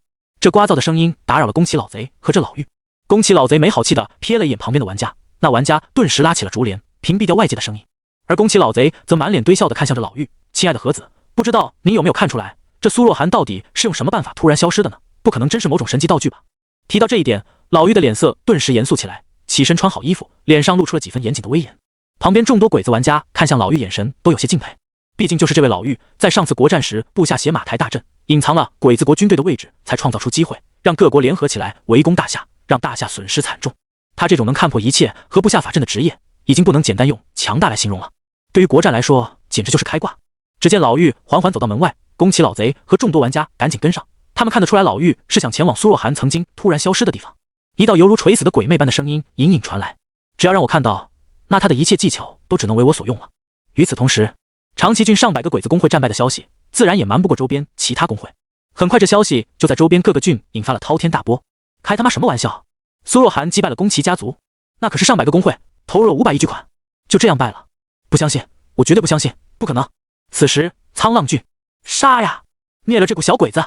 这聒噪的声音打扰了宫崎老贼和这老妪。宫崎老贼没好气地瞥了一眼旁边的玩家，那玩家顿时拉起了竹帘，屏蔽掉外界的声音。而宫崎老贼则满脸堆笑地看向着老妪：“亲爱的和子，不知道您有没有看出来，这苏若寒到底是用什么办法突然消失的呢？不可能真是某种神级道具吧？”提到这一点，老妪的脸色顿时严肃起来，起身穿好衣服，脸上露出了几分严谨的威严。旁边众多鬼子玩家看向老妪，眼神都有些敬佩。毕竟就是这位老妪在上次国战时布下血马台大阵，隐藏了鬼子国军队的位置，才创造出机会让各国联合起来围攻大夏，让大夏损失惨重。他这种能看破一切和布下法阵的职业，已经不能简单用强大来形容了。对于国战来说，简直就是开挂。只见老妪缓缓走到门外，宫崎老贼和众多玩家赶紧跟上。他们看得出来，老妪是想前往苏若寒曾经突然消失的地方。一道犹如垂死的鬼魅般的声音隐隐传来：“只要让我看到，那他的一切技巧都只能为我所用了。”与此同时，长崎郡上百个鬼子工会战败的消息，自然也瞒不过周边其他工会。很快，这消息就在周边各个郡引发了滔天大波。开他妈什么玩笑！苏若寒击败了宫崎家族，那可是上百个工会投入了500亿巨款，就这样败了？不相信，我绝对不相信，不可能！此时，沧浪郡，杀呀！灭了这股小鬼子！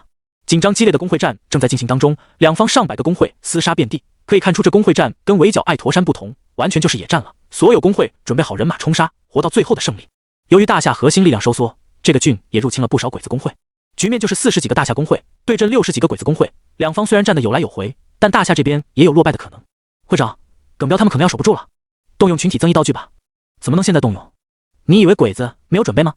紧张激烈的工会战正在进行当中，两方上百个工会厮杀遍地。可以看出，这工会战跟围剿爱驼山不同，完全就是野战了。所有工会准备好人马冲杀，活到最后的胜利。由于大夏核心力量收缩，这个郡也入侵了不少鬼子工会，局面就是40几个大夏工会对阵60几个鬼子工会。两方虽然战得有来有回，但大夏这边也有落败的可能。会长，耿彪他们可能要守不住了，动用群体增益道具吧？怎么能现在动用？你以为鬼子没有准备吗？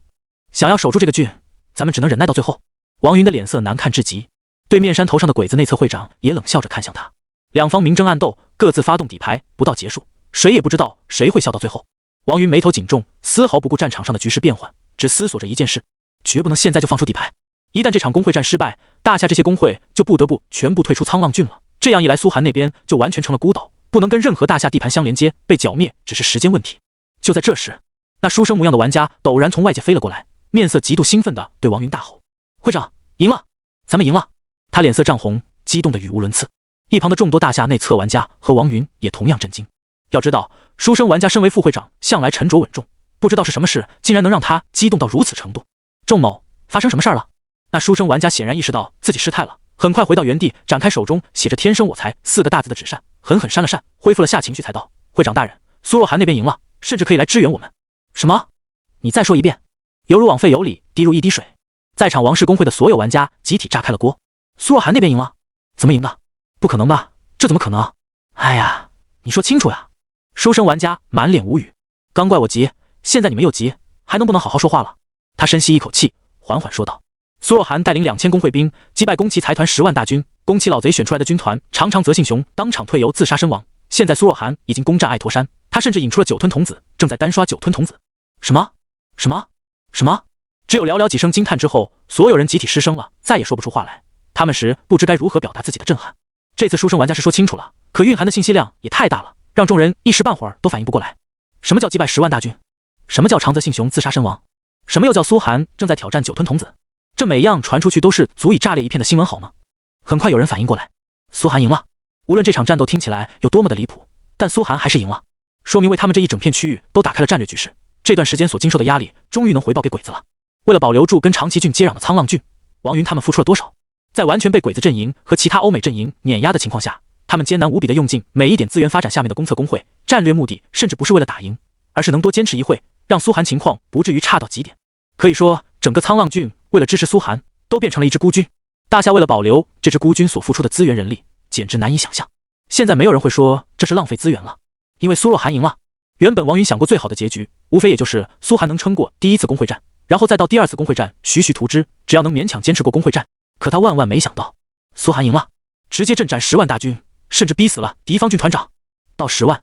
想要守住这个郡，咱们只能忍耐到最后。王云的脸色难看至极，对面山头上的鬼子内侧会长也冷笑着看向他。两方明争暗斗，各自发动底牌，不到结束，谁也不知道谁会笑到最后。王云眉头紧重，丝毫不顾战场上的局势变幻，只思索着一件事：绝不能现在就放出底牌。一旦这场工会战失败，大夏这些工会就不得不全部退出沧浪郡了。这样一来，苏寒那边就完全成了孤岛，不能跟任何大夏地盘相连接，被剿灭只是时间问题。就在这时，那书生模样的玩家陡然从外界飞了过来，面色极度兴奋地对王云大吼：“会长，赢了！咱们赢了！”他脸色涨红，激动得语无伦次。一旁的众多大夏内测玩家和王云也同样震惊。要知道，书生玩家身为副会长，向来沉着稳重，不知道是什么事竟然能让他激动到如此程度。仲某，发生什么事了？那书生玩家显然意识到自己失态了，很快回到原地，展开手中写着天生我材4个大字的纸扇，狠狠扇了扇，恢复了下情绪，才道：“会长大人，苏若寒那边赢了，甚至可以来支援我们。”什么？你再说一遍？犹如枉费有理，滴入一滴水。在场王室工会的所有玩家集体炸开了锅。苏若寒那边赢了？怎么赢的？不可能吧？这怎么可能？哎呀，你说清楚呀！书生玩家满脸无语。刚怪我急，现在你们又急，还能不能好好说话了？他深吸一口气，缓缓说道：“苏若寒带领2000工会兵击败宫崎财团10万大军，宫崎老贼选出来的军团长长泽信雄当场退游自杀身亡。现在苏若寒已经攻占爱驼山，他甚至引出了9吞童子，正在单刷9吞童子。”什么？什么？什么？只有寥寥几声惊叹之后，所有人集体失声了，再也说不出话来。他们时不知该如何表达自己的震撼。这次书生玩家是说清楚了，可蕴含的信息量也太大了，让众人一时半会儿都反应不过来。什么叫击败10万大军？什么叫长泽信雄自杀身亡？什么又叫苏寒正在挑战9吞童子？这每样传出去都是足以炸裂一片的新闻好吗？很快有人反应过来，苏寒赢了。无论这场战斗听起来有多么的离谱，但苏寒还是赢了，说明为他们这一整片区域都打开了战略局势。这段时间所经受的压力终于能回报给鬼子了。为了保留住跟长崎郡接壤的沧浪郡，王云他们付出了多少？在完全被鬼子阵营和其他欧美阵营碾压的情况下，他们艰难无比地用尽每一点资源发展下面的公测工会，战略目的甚至不是为了打赢，而是能多坚持一会，让苏寒情况不至于差到极点。可以说，整个沧浪郡为了支持苏寒，都变成了一支孤军。大夏为了保留这支孤军所付出的资源人力，简直难以想象。现在没有人会说这是浪费资源了，因为苏若寒赢了。原本王云想过最好的结局，无非也就是苏寒能撑过第一次工会战，然后再到第二次工会战徐徐图之，只要能勉强坚持过工会战。可他万万没想到，苏寒赢了，直接阵斩10万大军，甚至逼死了敌方军团长。到10万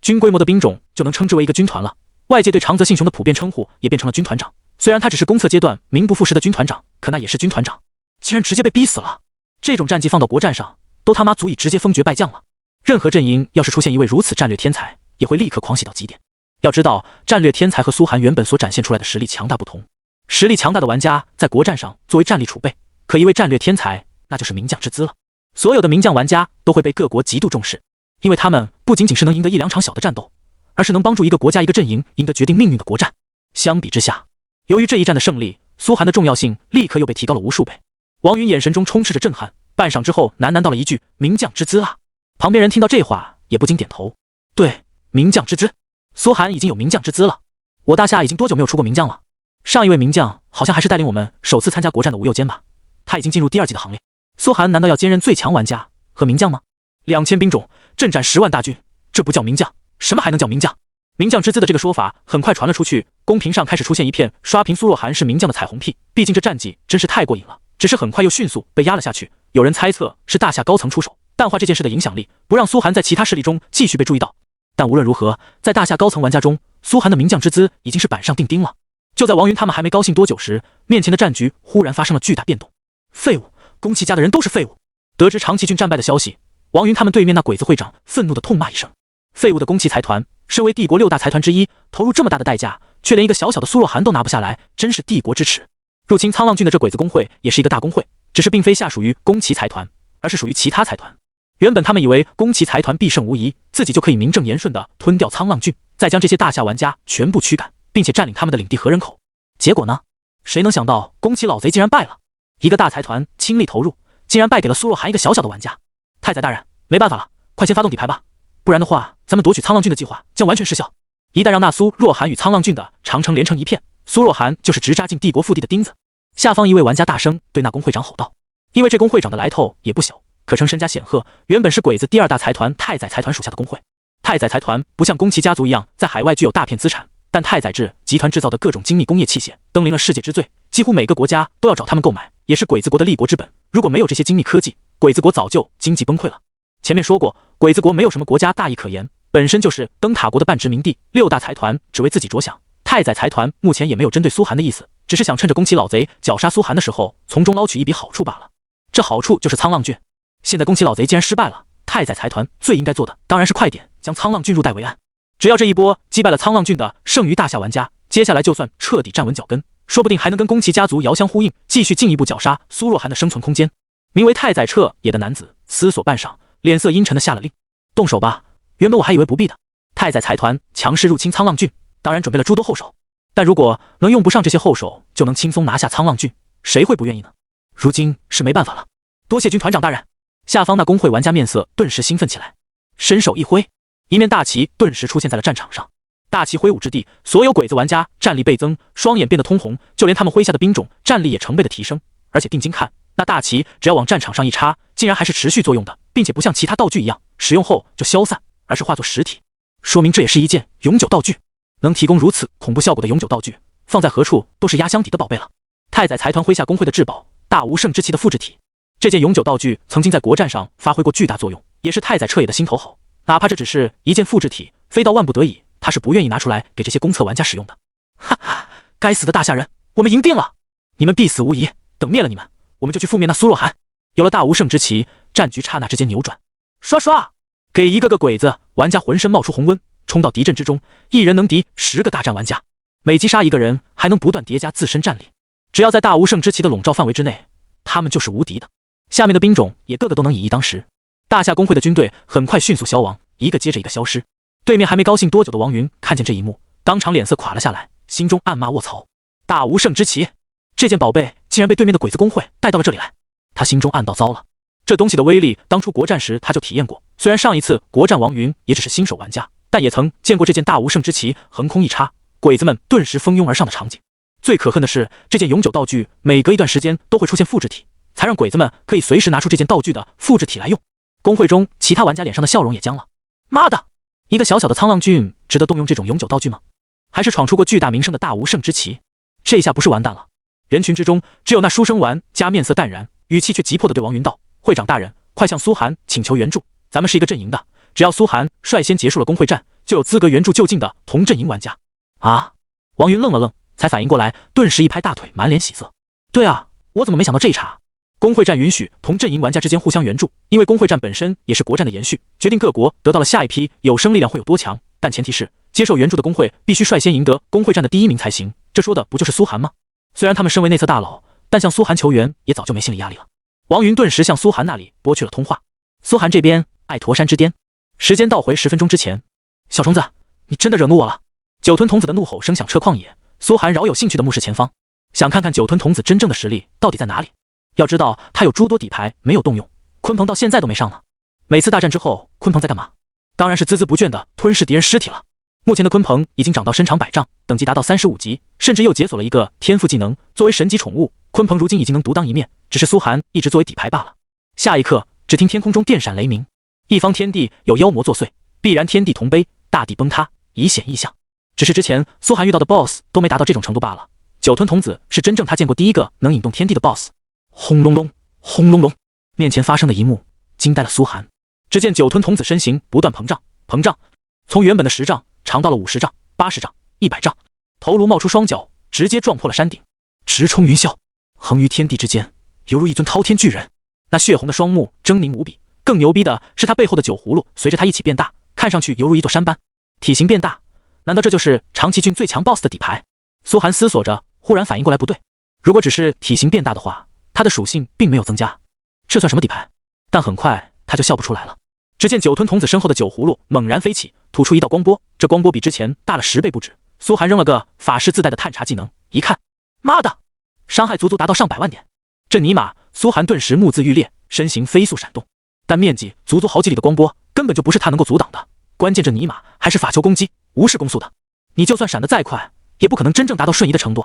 军规模的兵种就能称之为一个军团了，外界对长泽信雄的普遍称呼也变成了军团长。虽然他只是公测阶段名不副实的军团长，可那也是军团长，竟然直接被逼死了。这种战绩放到国战上，都他妈足以直接封爵败将了。任何阵营要是出现一位如此战略天才，也会立刻狂喜到极点。要知道，战略天才和苏寒原本所展现出来的实力强大不同。实力强大的玩家在国战上作为战力储备，可一位战略天才那就是名将之资了。所有的名将玩家都会被各国极度重视，因为他们不仅仅是能赢得1-2场小的战斗，而是能帮助一个国家一个阵营赢得决定命运的国战。相比之下，由于这一战的胜利，苏寒的重要性立刻又被提高了无数倍。王云眼神中充斥着震撼，半晌之后喃喃道了一句：“名将之资啊！”旁边人听到这话也不禁点头。对，名将之资，苏寒已经有名将之资了。我大夏已经多久没有出过名将了？上一位名将好像还是带领我们首次参加国战的吴右坚吧？他已经进入第2季的行列。苏寒难道要兼任最强玩家和名将吗？2000兵种，阵斩10万大军，这不叫名将，什么还能叫名将？名将之资的这个说法很快传了出去，公屏上开始出现一片刷屏苏若寒是名将的彩虹屁。毕竟这战绩真是太过瘾了，只是很快又迅速被压了下去。有人猜测是大夏高层出手淡化这件事的影响力，不让苏寒在其他势力中继续被注意到。但无论如何，在大夏高层玩家中，苏寒的名将之资已经是板上钉钉了。就在王云他们还没高兴多久时，面前的战局忽然发生了巨大变动。废物，宫崎家的人都是废物！得知长崎郡战败的消息，王云他们对面那鬼子会长愤怒地痛骂一声：“废物的宫崎财团，身为帝国6大财团之一，投入这么大的代价，却连一个小小的苏若寒都拿不下来，真是帝国之耻！”入侵沧浪郡的这鬼子工会也是一个大工会，只是并非下属于宫崎财团，而是属于其他财团。原本他们以为宫崎财团必胜无疑，自己就可以名正言顺地吞掉沧浪郡，再将这些大夏玩家全部驱赶，并且占领他们的领地和人口。结果呢？谁能想到宫崎老贼竟然败了？一个大财团倾力投入，竟然败给了苏若寒一个小小的玩家。太宰大人，没办法了，快先发动底牌吧，不然的话，咱们夺取沧浪郡的计划将完全失效。一旦让那苏若寒与沧浪郡的长城连成一片，苏若寒就是直扎进帝国腹地的钉子。下方一位玩家大声对那工会长吼道，因为这工会长的来头也不小，可称身家显赫，原本是鬼子第2大财团太宰财团属下的工会。太宰财团不像宫崎家族一样在海外具有大片资产，但太宰治集团制造的各种精密工业器械登临了世界之最，几乎每个国家都要找他们购买，也是鬼子国的立国之本。如果没有这些精密科技，鬼子国早就经济崩溃了。前面说过，鬼子国没有什么国家大义可言，本身就是灯塔国的半殖民地，6大财团只为自己着想。太宰财团目前也没有针对苏寒的意思，只是想趁着宫崎老贼绞杀苏寒的时候，从中捞取一笔好处罢了。这好处就是沧浪郡。现在宫崎老贼既然失败了，太宰财团最应该做的当然是快点将沧浪郡入袋为安。只要这一波击败了沧浪郡的剩余大夏玩家，接下来就算彻底站稳脚跟，说不定还能跟宫崎家族遥相呼应，继续进一步绞杀苏若寒的生存空间。名为太宰彻也的男子思索半晌，脸色阴沉地下了令：“动手吧！原本我还以为不必的。太宰财团强势入侵沧浪郡，当然准备了诸多后手，但如果能用不上这些后手，就能轻松拿下沧浪郡，谁会不愿意呢？如今是没办法了。多谢军团长大人！”下方那工会玩家面色顿时兴奋起来，伸手一挥，一面大旗顿时出现在了战场上。大旗挥舞之地，所有鬼子玩家战力倍增，双眼变得通红，就连他们麾下的兵种战力也成倍的提升。而且定睛看，那大旗只要往战场上一插，竟然还是持续作用的，并且不像其他道具一样使用后就消散，而是化作实体，说明这也是一件永久道具。能提供如此恐怖效果的永久道具，放在何处都是压箱底的宝贝了。太宰财团麾下工会的至宝大无圣之旗的复制体，这件永久道具曾经在国战上发挥过巨大作用，也是太宰彻也的心头好。哪怕这只是一件复制体，非到万不得已，他是不愿意拿出来给这些公测玩家使用的。哈哈，该死的大夏人，我们赢定了！你们必死无疑，等灭了你们，我们就去覆灭那苏若寒。有了大无圣之旗，战局刹那之间扭转。刷刷，给一个个鬼子玩家浑身冒出红温，冲到敌阵之中，一人能敌10个大战玩家，每击杀一个人，还能不断叠加自身战力。只要在大无圣之旗的笼罩范围之内，他们就是无敌的。下面的兵种也个个都能以一当十。大夏公会的军队很快迅速消亡，一个接着一个消失。对面还没高兴多久的王云看见这一幕，当场脸色垮了下来，心中暗骂卧槽，大无圣之旗，这件宝贝竟然被对面的鬼子公会带到了这里来。他心中暗道糟了，这东西的威力当初国战时他就体验过，虽然上一次国战王云也只是新手玩家，但也曾见过这件大无圣之旗横空一插，鬼子们顿时蜂拥而上的场景。最可恨的是，这件永久道具每隔一段时间都会出现复制体，才让鬼子们可以随时拿出这件道具的复制体来用。公会中其他玩家脸上的笑容也僵了。妈的，一个小小的苍浪郡值得动用这种永久道具吗？还是闯出过巨大名声的大无圣之旗？这下不是完蛋了。人群之中只有那书生丸加面色淡然，语气却急迫地对王云道：会长大人，快向苏寒请求援助，咱们是一个阵营的，只要苏寒率先结束了公会战，就有资格援助就近的同阵营玩家。啊！王云愣了愣，才反应过来，顿时一拍大腿，满脸喜色。对啊，我怎么没想到这一茬？公会战允许同阵营玩家之间互相援助，因为公会战本身也是国战的延续，决定各国得到了下一批有生力量会有多强，但前提是接受援助的公会必须率先赢得公会战的第一名才行。这说的不就是苏寒吗？虽然他们身为内测大佬，但向苏寒求援也早就没心理压力了。王云顿时向苏寒那里拨去了通话。苏寒这边，爱驼山之巅，时间倒回10分钟之前。小虫子，你真的惹怒我了！酒吞童子的怒吼声响彻旷野，苏寒饶有兴趣地目视前方，想看看酒吞童子真正的实力到底在哪里。要知道他有诸多底牌没有动用，鲲鹏到现在都没上呢。每次大战之后，鲲鹏在干嘛？当然是孜孜不倦地吞噬敌人尸体了。目前的鲲鹏已经长到身长100丈，等级达到35级，甚至又解锁了一个天赋技能。作为神级宠物，鲲鹏如今已经能独当一面，只是苏寒一直作为底牌罢了。下一刻，只听天空中电闪雷鸣，一方天地有妖魔作祟，必然天地同悲，大地崩塌，以显异象。只是之前苏寒遇到的 BOSS 都没达到这种程度罢了。酒吞童子是真正他见过第一个能引动天地的 BOSS。轰隆隆，轰隆隆，面前发生的一幕惊呆了苏寒。只见酒吞童子身形不断膨胀，从原本的10丈长到了50丈、80丈、100丈，头颅冒出双脚，直接撞破了山顶，直冲云霄，横于天地之间，犹如一尊滔天巨人。那血红的双目狰狞无比，更牛逼的是他背后的酒葫芦随着他一起变大，看上去犹如一座山斑。体型变大，难道这就是长崎郡最强 BOSS 的底牌？苏寒思索着，忽然反应过来不对，如果只是体型变大的话，他的属性并没有增加，这算什么底牌？但很快他就笑不出来了。只见酒吞童子身后的酒葫芦猛然飞起，吐出一道光波，这光波比之前大了10倍不止。苏寒扔了个法师自带的探查技能，一看，妈的，伤害足足达到上百万点。这尼玛，苏寒顿时目眦欲裂，身形飞速闪动，但面积足足好几里的光波根本就不是他能够阻挡的。关键这尼玛还是法球攻击，无视攻速的，你就算闪得再快，也不可能真正达到瞬移的程度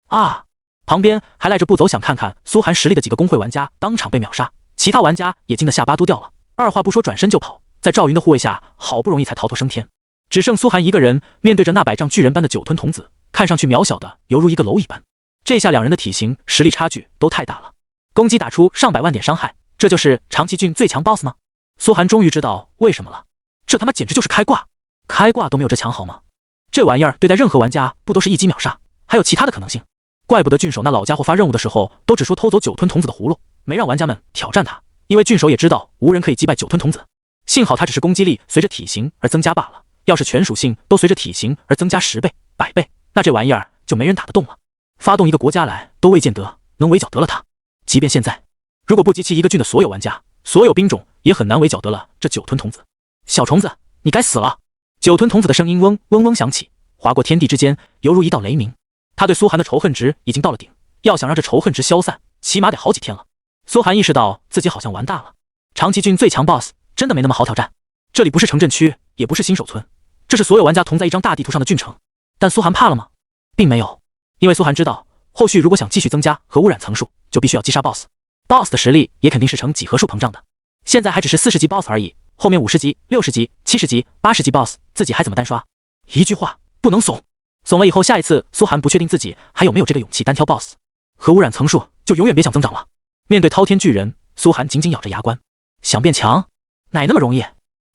啊！旁边还赖着不走，想看看苏寒实力的几个公会玩家当场被秒杀，其他玩家也惊得下巴都掉了，二话不说转身就跑，在赵云的护卫下，好不容易才逃脱升天。只剩苏寒一个人，面对着那100丈巨人般的酒吞童子，看上去渺小的犹如一个蝼蚁般。这下两人的体型、实力差距都太大了，攻击打出上百万点伤害，这就是长崎郡最强 BOSS 吗？苏寒终于知道为什么了，这他妈简直就是开挂，开挂都没有这强好吗？这玩意儿对待任何玩家不都是一击秒杀，还有其他的可能性？怪不得郡守那老家伙发任务的时候都只说偷走酒吞童子的葫芦，没让玩家们挑战他，因为郡守也知道无人可以击败酒吞童子。幸好他只是攻击力随着体型而增加罢了，要是全属性都随着体型而增加10倍、100倍，那这玩意儿就没人打得动了。发动一个国家来都未见得能围剿得了他，即便现在，如果不集齐一个郡的所有玩家、所有兵种，也很难围剿得了这酒吞童子。小虫子，你该死了！酒吞童子的声音嗡嗡嗡响起，划过天地之间，犹如一道雷鸣。他对苏寒的仇恨值已经到了顶，要想让这仇恨值消散，起码得好几天了。苏寒意识到自己好像完大了，长崎郡最强 BOSS 真的没那么好挑战。这里不是城镇区，也不是新手村，这是所有玩家同在一张大地图上的郡城。但苏寒怕了吗？并没有，因为苏寒知道，后续如果想继续增加核污染层数，就必须要击杀 BOSS。BOSS 的实力也肯定是呈几何数膨胀的，现在还只是40级 BOSS 而已，后面50级、60级、70级、80级 BOSS 自己还怎么单刷？一句话，不能怂。怂了以后，下一次苏寒不确定自己还有没有这个勇气单挑 BOSS， 核污染层数就永远别想增长了。面对滔天巨人，苏寒紧紧咬着牙关，想变强，哪那么容易？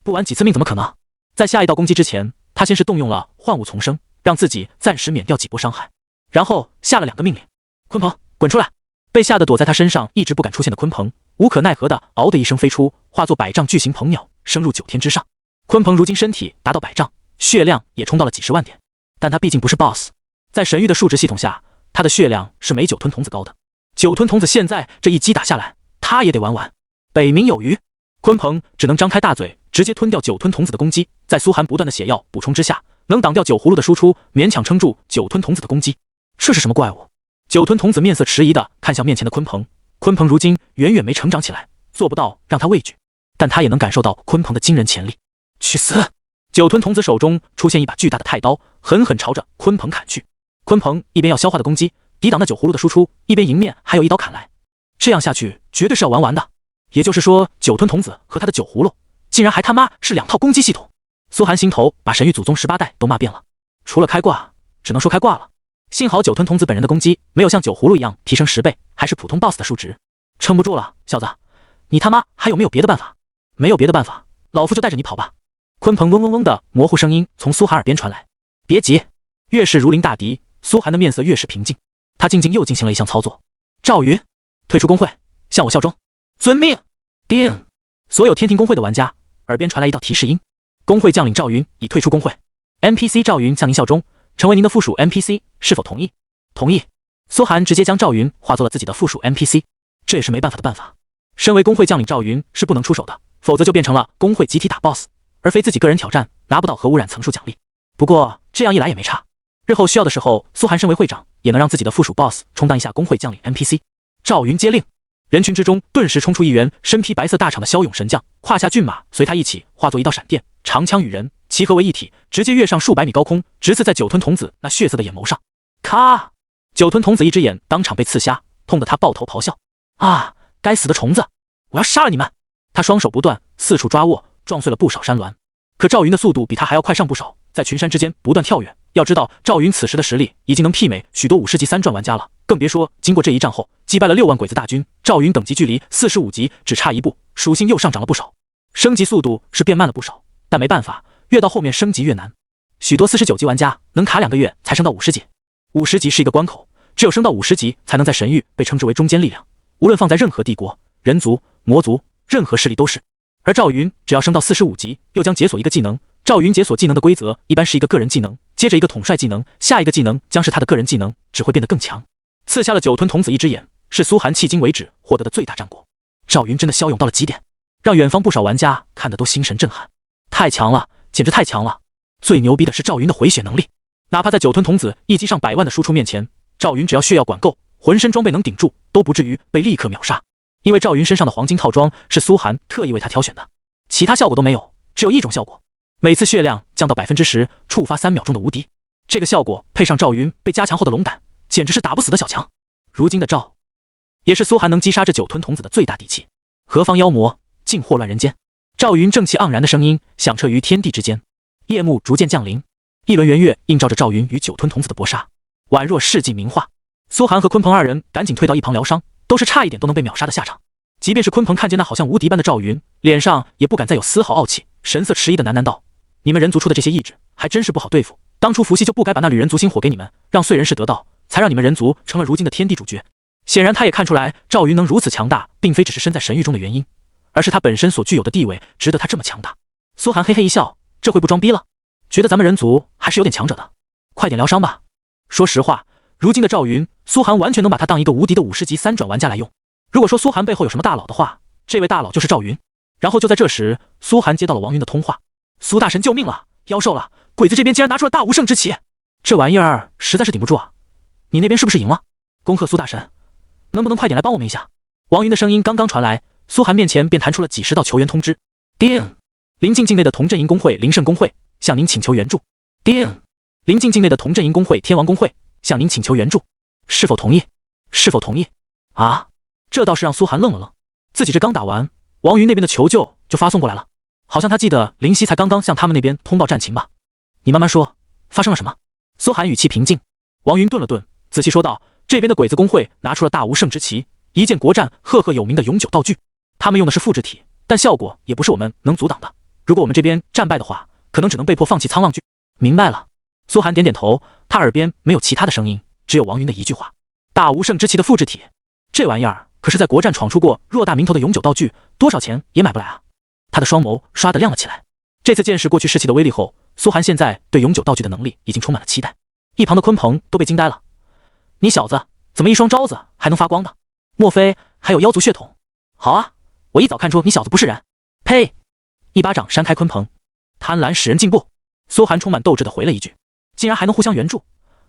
不玩几次命怎么可能？在下一道攻击之前，他先是动用了幻物丛生，让自己暂时免掉几波伤害，然后下了2个命令：鲲鹏滚出来！被吓得躲在他身上一直不敢出现的鲲鹏，无可奈何的嗷的一声飞出，化作100丈巨型鹏鸟，升入9天之上。鲲鹏如今身体达到100丈，血量也冲到了几10万点。但他毕竟不是 BOSS， 在神域的数值系统下，他的血量是没酒吞童子高的。酒吞童子现在这一击打下来，他也得玩完。北冥有余，鲲鹏只能张开大嘴，直接吞掉酒吞童子的攻击。在苏寒不断的血药补充之下，能挡掉酒葫芦的输出，勉强撑住酒吞童子的攻击。这是什么怪物？酒吞童子面色迟疑的看向面前的鲲鹏。鲲鹏如今远远没成长起来，做不到让他畏惧，但他也能感受到鲲鹏的惊人潜力。去死！酒吞童子手中出现一把巨大的太刀，狠狠朝着鲲鹏砍去。鲲鹏一边要消化的攻击，抵挡那酒葫芦的输出，一边迎面还有一刀砍来。这样下去绝对是要玩完的。也就是说，酒吞童子和他的酒葫芦竟然还他妈是两套攻击系统。苏寒心头把神域祖宗18代都骂遍了，除了开挂，只能说开挂了。幸好酒吞童子本人的攻击没有像酒葫芦一样提升10倍，还是普通 BOSS 的数值。撑不住了，小子，你他妈还有没有别的办法？没有别的办法，老夫就带着你跑吧。鲲鹏嗡嗡嗡的模糊声音从苏寒耳边传来。别急，越是如临大敌，苏寒的面色越是平静。他静静又进行了一项操作。赵云，退出公会，向我效忠。遵命。叮！所有天庭公会的玩家耳边传来一道提示音：公会将领赵云已退出公会。NPC 赵云向您效忠，成为您的附属 NPC， 是否同意？同意。苏寒直接将赵云化作了自己的附属 NPC， 这也是没办法的办法。身为公会将领，赵云是不能出手的，否则就变成了公会集体打 BOSS， 而非自己个人挑战，拿不到核污染层数奖励。不过这样一来也没差，日后需要的时候，苏寒身为会长，也能让自己的附属 BOSS 充当一下公会将领 NPC。赵云接令，人群之中顿时冲出一员身披白色大氅的骁勇神将，胯下骏马随他一起化作一道闪电，长枪与人齐合为一体，直接跃上数百米高空，直刺在酒吞童子那血色的眼眸上。咔！酒吞童子一只眼当场被刺瞎，痛得他抱头咆哮。啊！该死的虫子！我要杀了你们！他双手不断四处抓握，撞碎了不少山峦。可赵云的速度比他还要快上不少，在群山之间不断跳跃。要知道，赵云此时的实力已经能媲美许多50级3转玩家了，更别说经过这一战后击败了6万鬼子大军，赵云等级距离45级只差一步，属性又上涨了不少，升级速度是变慢了不少。但没办法，越到后面升级越难，许多49级玩家能卡2个月才升到50级。50级是一个关口，只有升到50级才能在神域被称之为中坚力量，无论放在任何帝国、人族、魔族，任何势力都是。而赵云只要升到45级，又将解锁一个技能。赵云解锁技能的规则一般是一个个人技能，接着一个统帅技能，下一个技能将是他的个人技能，只会变得更强。刺瞎了酒吞童子一只眼，是苏寒迄今为止获得的最大战果。赵云真的骁勇到了极点，让远方不少玩家看得都心神震撼。太强了，简直太强了！最牛逼的是赵云的回血能力，哪怕在酒吞童子一击上100万的输出面前，赵云只要血药管够，浑身装备能顶住，都不至于被立刻秒杀。因为赵云身上的黄金套装是苏寒特意为他挑选的，其他效果都没有，只有一种效果，每次血量降到10%，触发3秒钟的无敌。这个效果配上赵云被加强后的龙胆，简直是打不死的小强。如今的赵，也是苏寒能击杀这酒吞童子的最大底气。何方妖魔，竟祸乱人间！赵云正气盎然的声音响彻于天地之间。夜幕逐渐降临，一轮圆月映照着赵云与酒吞童子的搏杀，宛若世纪名画。苏寒和鲲鹏二人赶紧退到一旁疗伤，都是差一点都能被秒杀的下场。即便是鲲鹏看见那好像无敌般的赵云，脸上也不敢再有丝毫傲气，神色迟疑的喃喃道：你们人族出的这些意志还真是不好对付，当初伏羲就不该把那旅人族星火给你们，让燧人氏得到，才让你们人族成了如今的天地主角。显然他也看出来赵云能如此强大，并非只是身在神域中的原因，而是他本身所具有的地位值得他这么强大。苏寒嘿嘿一笑，这回不装逼了，觉得咱们人族还是有点强者的，快点疗伤吧。说实话，如今的赵云，苏寒完全能把他当一个无敌的50级3转玩家来用。如果说苏寒背后有什么大佬的话，这位大佬就是赵云。然后就在这时，苏寒接到了王云的通话：苏大神救命了，妖兽了，鬼子这边竟然拿出了大无圣之旗，这玩意儿实在是顶不住啊！你那边是不是赢了？恭贺苏大神，能不能快点来帮我们一下？王云的声音刚刚传来，苏寒面前便弹出了几十道求援通知。叮！临近境内的同阵营公会灵圣公会向您请求援助。叮！临近境内的同阵营公会天王公会向您请求援助，是否同意？是否同意？啊！这倒是让苏寒愣了愣，自己这刚打完，王云那边的求救就发送过来了，好像他记得林夕才刚刚向他们那边通报战情吧？你慢慢说，发生了什么？苏寒语气平静。王云顿了顿，仔细说道：这边的鬼子公会拿出了大无圣之旗，一件国战赫赫有名的永久道具，他们用的是复制体，但效果也不是我们能阻挡的。如果我们这边战败的话，可能只能被迫放弃沧浪剧。明白了。苏寒点点头，他耳边没有其他的声音，只有王云的一句话：大无圣之旗的复制体，这玩意儿可是在国战闯出过偌大名头的永久道具，多少钱也买不来啊！他的双眸刷得亮了起来。这次见识过去士气的威力后，苏寒现在对永久道具的能力已经充满了期待。一旁的鲲鹏都被惊呆了，你小子怎么一双招子还能发光的？莫非还有妖族血统？好啊，我一早看出你小子不是人。呸！一巴掌扇开鲲鹏，贪婪使人进步。苏寒充满斗志地回了一句，竟然还能互相援助，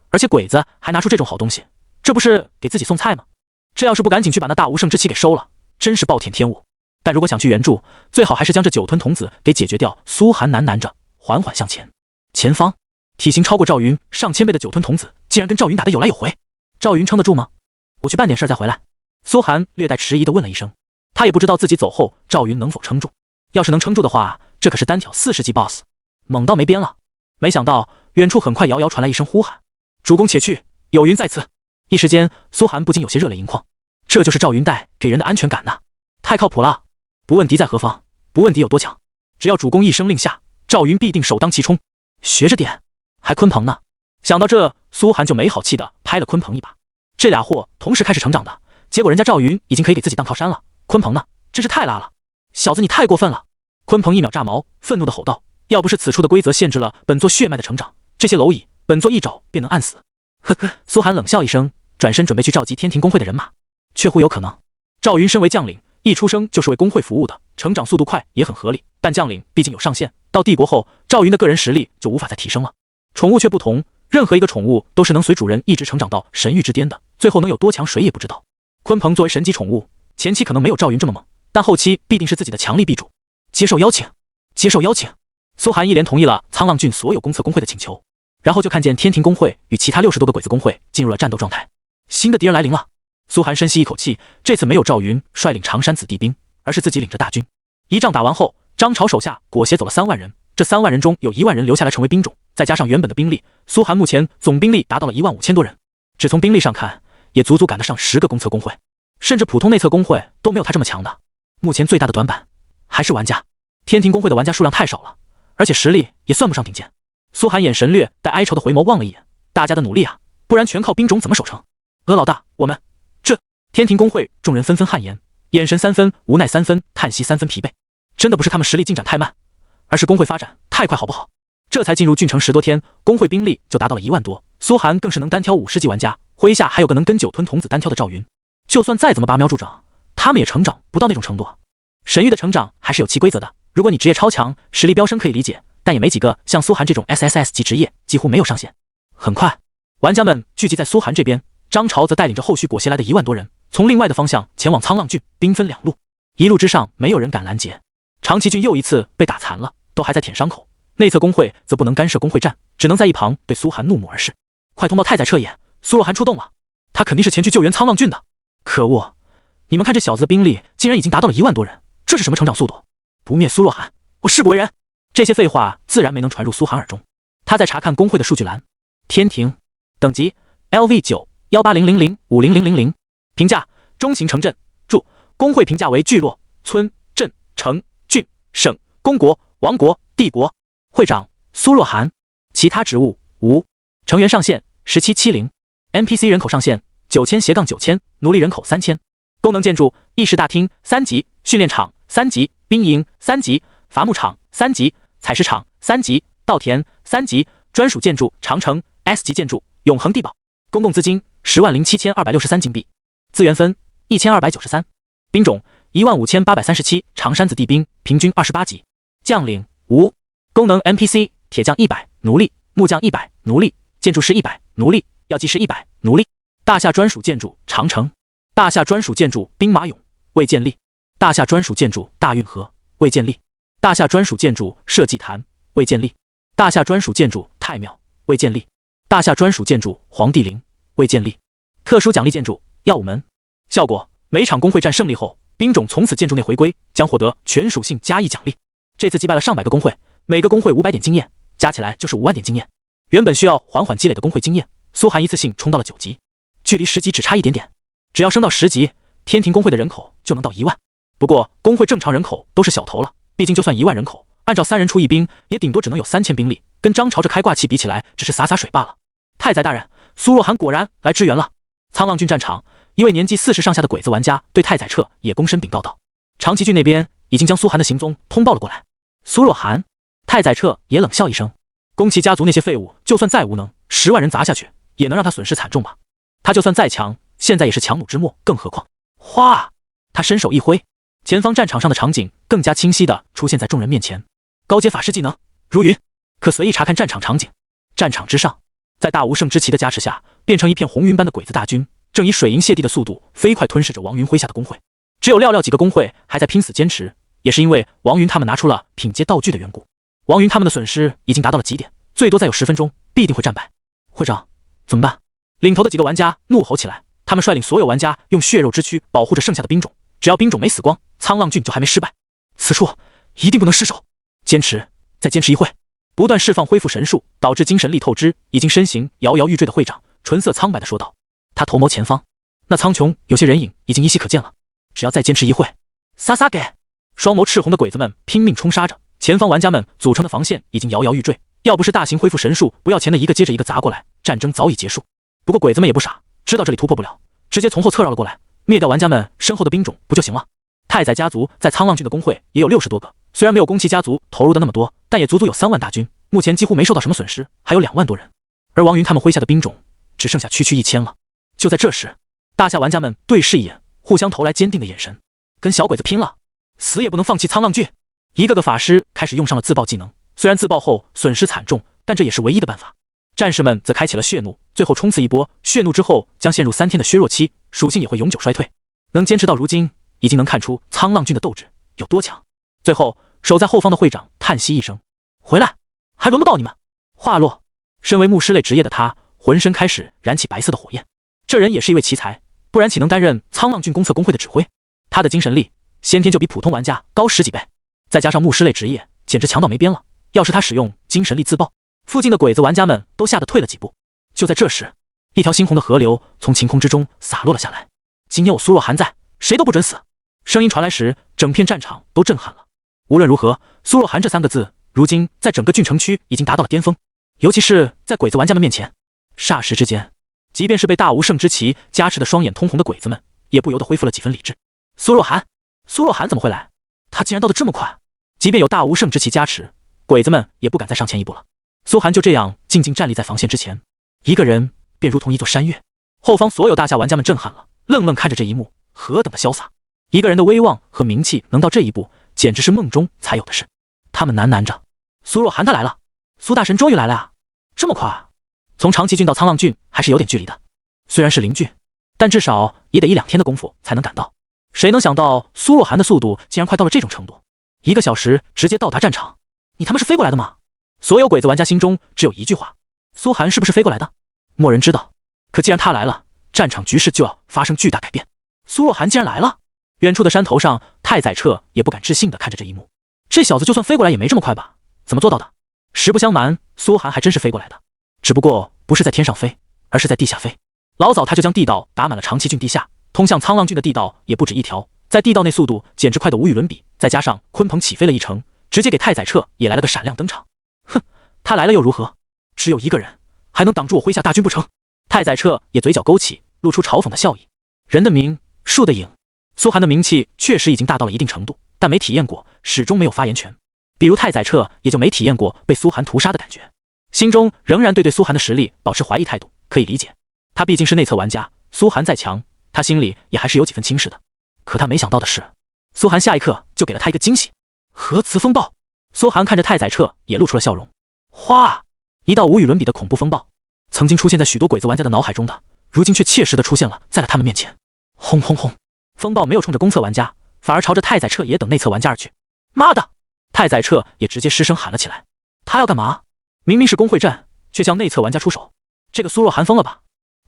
而且鬼子还拿出这种好东西，这不是给自己送菜吗？这要是不赶紧去把那大无圣之气给收了，真是暴殄天物。但如果想去援助，最好还是将这酒吞童子给解决掉。苏寒喃喃着，缓缓向前。前方，体型超过赵云上千倍的酒吞童子竟然跟赵云打得有来有回。赵云撑得住吗？我去办点事再回来。苏寒略带迟疑地问了一声，他也不知道自己走后赵云能否撑住。要是能撑住的话，这可是单挑40级 BOSS， 猛到没边了。没想到远处很快遥遥传来一声呼喊：“主公且去，有云在此。”一时间，苏寒不禁有些热泪盈眶。这就是赵云带给人的安全感呐，太靠谱了！不问敌在何方，不问敌有多强，只要主公一声令下，赵云必定首当其冲。学着点，还鲲鹏呢？想到这，苏寒就没好气的拍了鲲鹏一把。这俩货同时开始成长的，结果人家赵云已经可以给自己当靠山了，鲲鹏呢，真是太拉了！小子你太过分了！鲲鹏一秒炸毛，愤怒的吼道：“要不是此处的规则限制了本座血脉的成长，这些蝼蚁本座一爪便能按死。”呵呵，苏寒冷笑一声，转身准备去召集天庭公会的人马，却乎有可能。赵云身为将领，一出生就是为公会服务的，成长速度快也很合理。但将领毕竟有上限，到帝国后，赵云的个人实力就无法再提升了。宠物却不同，任何一个宠物都是能随主人一直成长到神域之巅的，最后能有多强谁也不知道。鲲鹏作为神级宠物，前期可能没有赵云这么猛，但后期必定是自己的强力臂主。接受邀请，接受邀请。苏寒一连同意了沧浪郡所有公测公会的请求，然后就看见天庭公会与其他60多个鬼子公会进入了战斗状态。新的敌人来临了。苏寒深吸一口气，这次没有赵云率领常山子弟兵，而是自己领着大军。一仗打完后，张朝手下裹挟走了3万人，这3万人中有1万人留下来成为兵种，再加上原本的兵力，苏寒目前总兵力达到了15000多人。只从兵力上看，也足足赶得上10个公测公会，甚至普通内测公会都没有他这么强的。目前最大的短板还是玩家，天庭公会的玩家数量太少了，而且实力也算不上顶尖。苏寒眼神略带哀愁的回眸望了一眼，大家的努力啊，不然全靠兵种怎么守成？老大，我们这天庭公会众人纷纷汗颜，眼神3分无奈，3分叹息，3分疲惫。真的不是他们实力进展太慢，而是公会发展太快，好不好？这才进入郡城10多天，公会兵力就达到了1万多。苏寒更是能单挑50级玩家，麾下还有个能跟酒吞童子单挑的赵云，就算再怎么拔苗助长，他们也成长不到那种程度。神域的成长还是有其规则的，如果你职业超强，实力飙升可以理解，但也没几个像苏寒这种 SSS 级职业，几乎没有上限。很快，玩家们聚集在苏寒这边，张朝则带领着后续裹挟来的1万多人，从另外的方向前往沧浪郡，兵分2路，一路之上没有人敢拦截。长崎郡又一次被打残了，都还在舔伤口。内测公会则不能干涉公会战，只能在一旁对苏寒怒目而视。快通报太宰彻也，苏若寒出动了，他肯定是前去救援沧浪郡的。可恶，你们看这小子的兵力竟然已经达到了1万多人，这是什么成长速度？不灭苏若寒，我誓不为人。这些废话自然没能传入苏寒耳中。他在查看公会的数据栏，天庭等级 LV91800050000，评价中型城镇，注公会评价为聚落、村、镇、城、郡、省、公国、王国、帝国。会长苏若寒。其他职务无。成员上限1770， NPC 人口上限9000-9000，奴隶人口3000。功能建筑议事大厅3级，训练场3级，兵营3级，伐木场3级，采石场3级，稻田3级，专属建筑长城 S 级建筑永恒地堡。公共资金10.07263金币，资源分1293，兵种15837，常山子弟兵，平均28级。将领无。功能 NPC 铁匠100，奴隶，木匠100，奴隶，建筑师100，奴隶，药剂师100，奴隶。大夏专属建筑长城，大夏专属建筑兵马俑未建立，大夏专属建筑大运河未建立，大夏专属建筑社稷坛未建立，大夏专属建筑太庙未建立，大夏专属建筑皇帝陵未建立。特殊奖励建筑耀武门，效果每场公会战胜利后，兵种从此建筑内回归，将获得全属性加1奖励。这次击败了上百个公会，每个公会500点经验，加起来就是5万点经验。原本需要缓缓积累的公会经验，苏寒一次性冲到了9级，距离10级只差一点点。只要升到10级，天庭公会的人口就能到1万。不过公会正常人口都是小头了，毕竟就算1万人口，按照3人出1兵，也顶多只能有3000兵力，跟张朝这开挂器比起来，只是洒洒水罢了。太宰大人，苏若寒果然来支援了。沧浪郡战场，一位年纪40上下的鬼子玩家对太宰彻也躬身禀告道。长崎郡那边已经将苏寒的行踪通报了过来。苏若寒，太宰彻也冷笑一声，宫崎家族那些废物，就算再无能，10万人砸下去，也能让他损失惨重吧？他就算再强，现在也是强弩之末，更何况……哗！他伸手一挥，前方战场上的场景更加清晰地出现在众人面前。高阶法师技能如云，可随意查看战场场景。战场之上，在大无圣之旗的加持下，变成一片红云般的鬼子大军，正以水银泻地的速度飞快吞噬着王云麾下的工会。只有寥寥几个工会还在拼死坚持，也是因为王云他们拿出了品阶道具的缘故。王云他们的损失已经达到了极点，最多再有10分钟，必定会战败。会长，怎么办？领头的几个玩家怒吼起来，他们率领所有玩家用血肉之躯保护着剩下的兵种，只要兵种没死光，苍浪郡就还没失败。此处一定不能失手，坚持，再坚持一会。不断释放恢复神术，导致精神力透支，已经身形摇摇欲坠的会长唇色苍白地说道。他头眸前方，那苍穹有些人影已经依稀可见了。只要再坚持一会，撒撒给！双眸赤红的鬼子们拼命冲杀着，前方玩家们组成的防线已经摇摇欲坠。要不是大型恢复神术不要钱的一个接着一个砸过来，战争早已结束。不过鬼子们也不傻，知道这里突破不了，直接从后侧绕了过来，灭掉玩家们身后的兵种不就行了？太宰家族在苍浪郡的工会也有60多个，虽然没有宫崎家族投入的那么多，但也足足有3万大军，目前几乎没受到什么损失，还有2万多人。而王云他们麾下的兵种只剩下区1000了。就在这时，大夏玩家们对视一眼，互相投来坚定的眼神，跟小鬼子拼了，死也不能放弃苍浪郡。一个个法师开始用上了自爆技能，虽然自爆后损失惨重，但这也是唯一的办法。战士们则开启了血怒，最后冲刺一波，血怒之后将陷入3天的削弱期，属性也会永久衰退。能坚持到如今，已经能看出苍浪郡的斗志有多强。最后，守在后方的会长叹息一声：“回来，还轮不到你们。”话落，身为牧师类职业的他，浑身开始燃起白色的火焰。这人也是一位奇才，不然岂能担任苍浪郡公测工会的指挥？他的精神力先天就比普通玩家高10几倍，再加上牧师类职业，简直强到没边了。要是他使用精神力自爆，附近的鬼子玩家们都吓得退了几步。就在这时，一条猩红的河流从晴空之中洒落了下来。今天我苏若涵在，谁都不准死！声音传来时，整片战场都震撼了。无论如何，苏若涵这3个字，如今在整个郡城区已经达到了巅峰，尤其是在鬼子玩家们面前。霎时之间，即便是被大无圣之旗加持的双眼通红的鬼子们，也不由得恢复了几分理智。苏若涵，苏若涵怎么会来？他竟然到得这么快！即便有大无圣之旗加持，鬼子们也不敢再上前一步了。苏涵就这样静静站立在防线之前，一个人便如同一座山岳。后方所有大夏玩家们震撼了，愣愣看着这一幕，何等的潇洒！一个人的威望和名气能到这一步，简直是梦中才有的事。他们喃喃着：“苏若涵他来了，苏大神终于来了啊！这么快啊！从长崎郡到苍浪郡还是有点距离的，虽然是邻郡，但至少也得1-2天的功夫才能赶到。谁能想到苏若涵的速度竟然快到了这种程度？1个小时直接到达战场，你他妈是飞过来的吗？”所有鬼子玩家心中只有一句话：苏涵是不是飞过来的？没人知道。可既然他来了，战场局势就要发生巨大改变。苏若涵竟然来了！远处的山头上，太宰彻也不敢置信地看着这一幕。这小子就算飞过来也没这么快吧？怎么做到的？实不相瞒，苏涵还真是飞过来的，只不过不是在天上飞，而是在地下飞。老早他就将地道打满了长崎郡地下，通向苍浪郡的地道也不止一条，在地道内速度简直快得无与伦比，再加上鲲鹏起飞了1程，直接给太宰彻也来了个闪亮登场。哼，他来了又如何？只有一个人，还能挡住我麾下大军不成？太宰彻也嘴角勾起，露出嘲讽的笑意。人的名，树的影。苏涵的名气确实已经大到了一定程度，但没体验过，始终没有发言权。比如太宰彻也就没体验过被苏涵屠杀的感觉，心中仍然对苏涵的实力保持怀疑态度，可以理解。他毕竟是内测玩家，苏涵再强，他心里也还是有几分轻视的。可他没想到的是，苏涵下一刻就给了他一个惊喜——核磁风暴。苏涵看着太宰彻，也露出了笑容。哗！一道无与伦比的恐怖风暴，曾经出现在许多鬼子玩家的脑海中的，如今却切实的出现了在了他们面前。轰轰轰！风暴没有冲着公测玩家，反而朝着太宰彻也等内测玩家而去。妈的！太宰彻也直接失声喊了起来。他要干嘛？明明是工会战，却向内测玩家出手，这个苏若涵疯了吧？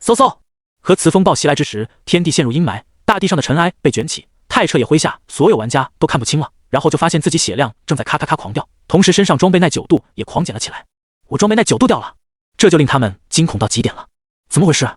嗖嗖！和磁风暴袭来之时，天地陷入阴霾，大地上的尘埃被卷起，太彻也麾下所有玩家都看不清了，然后就发现自己血量正在咔咔咔狂掉，同时身上装备耐久度也狂减了起来。我装备耐久度掉了，这就令他们惊恐到极点了。怎么回事？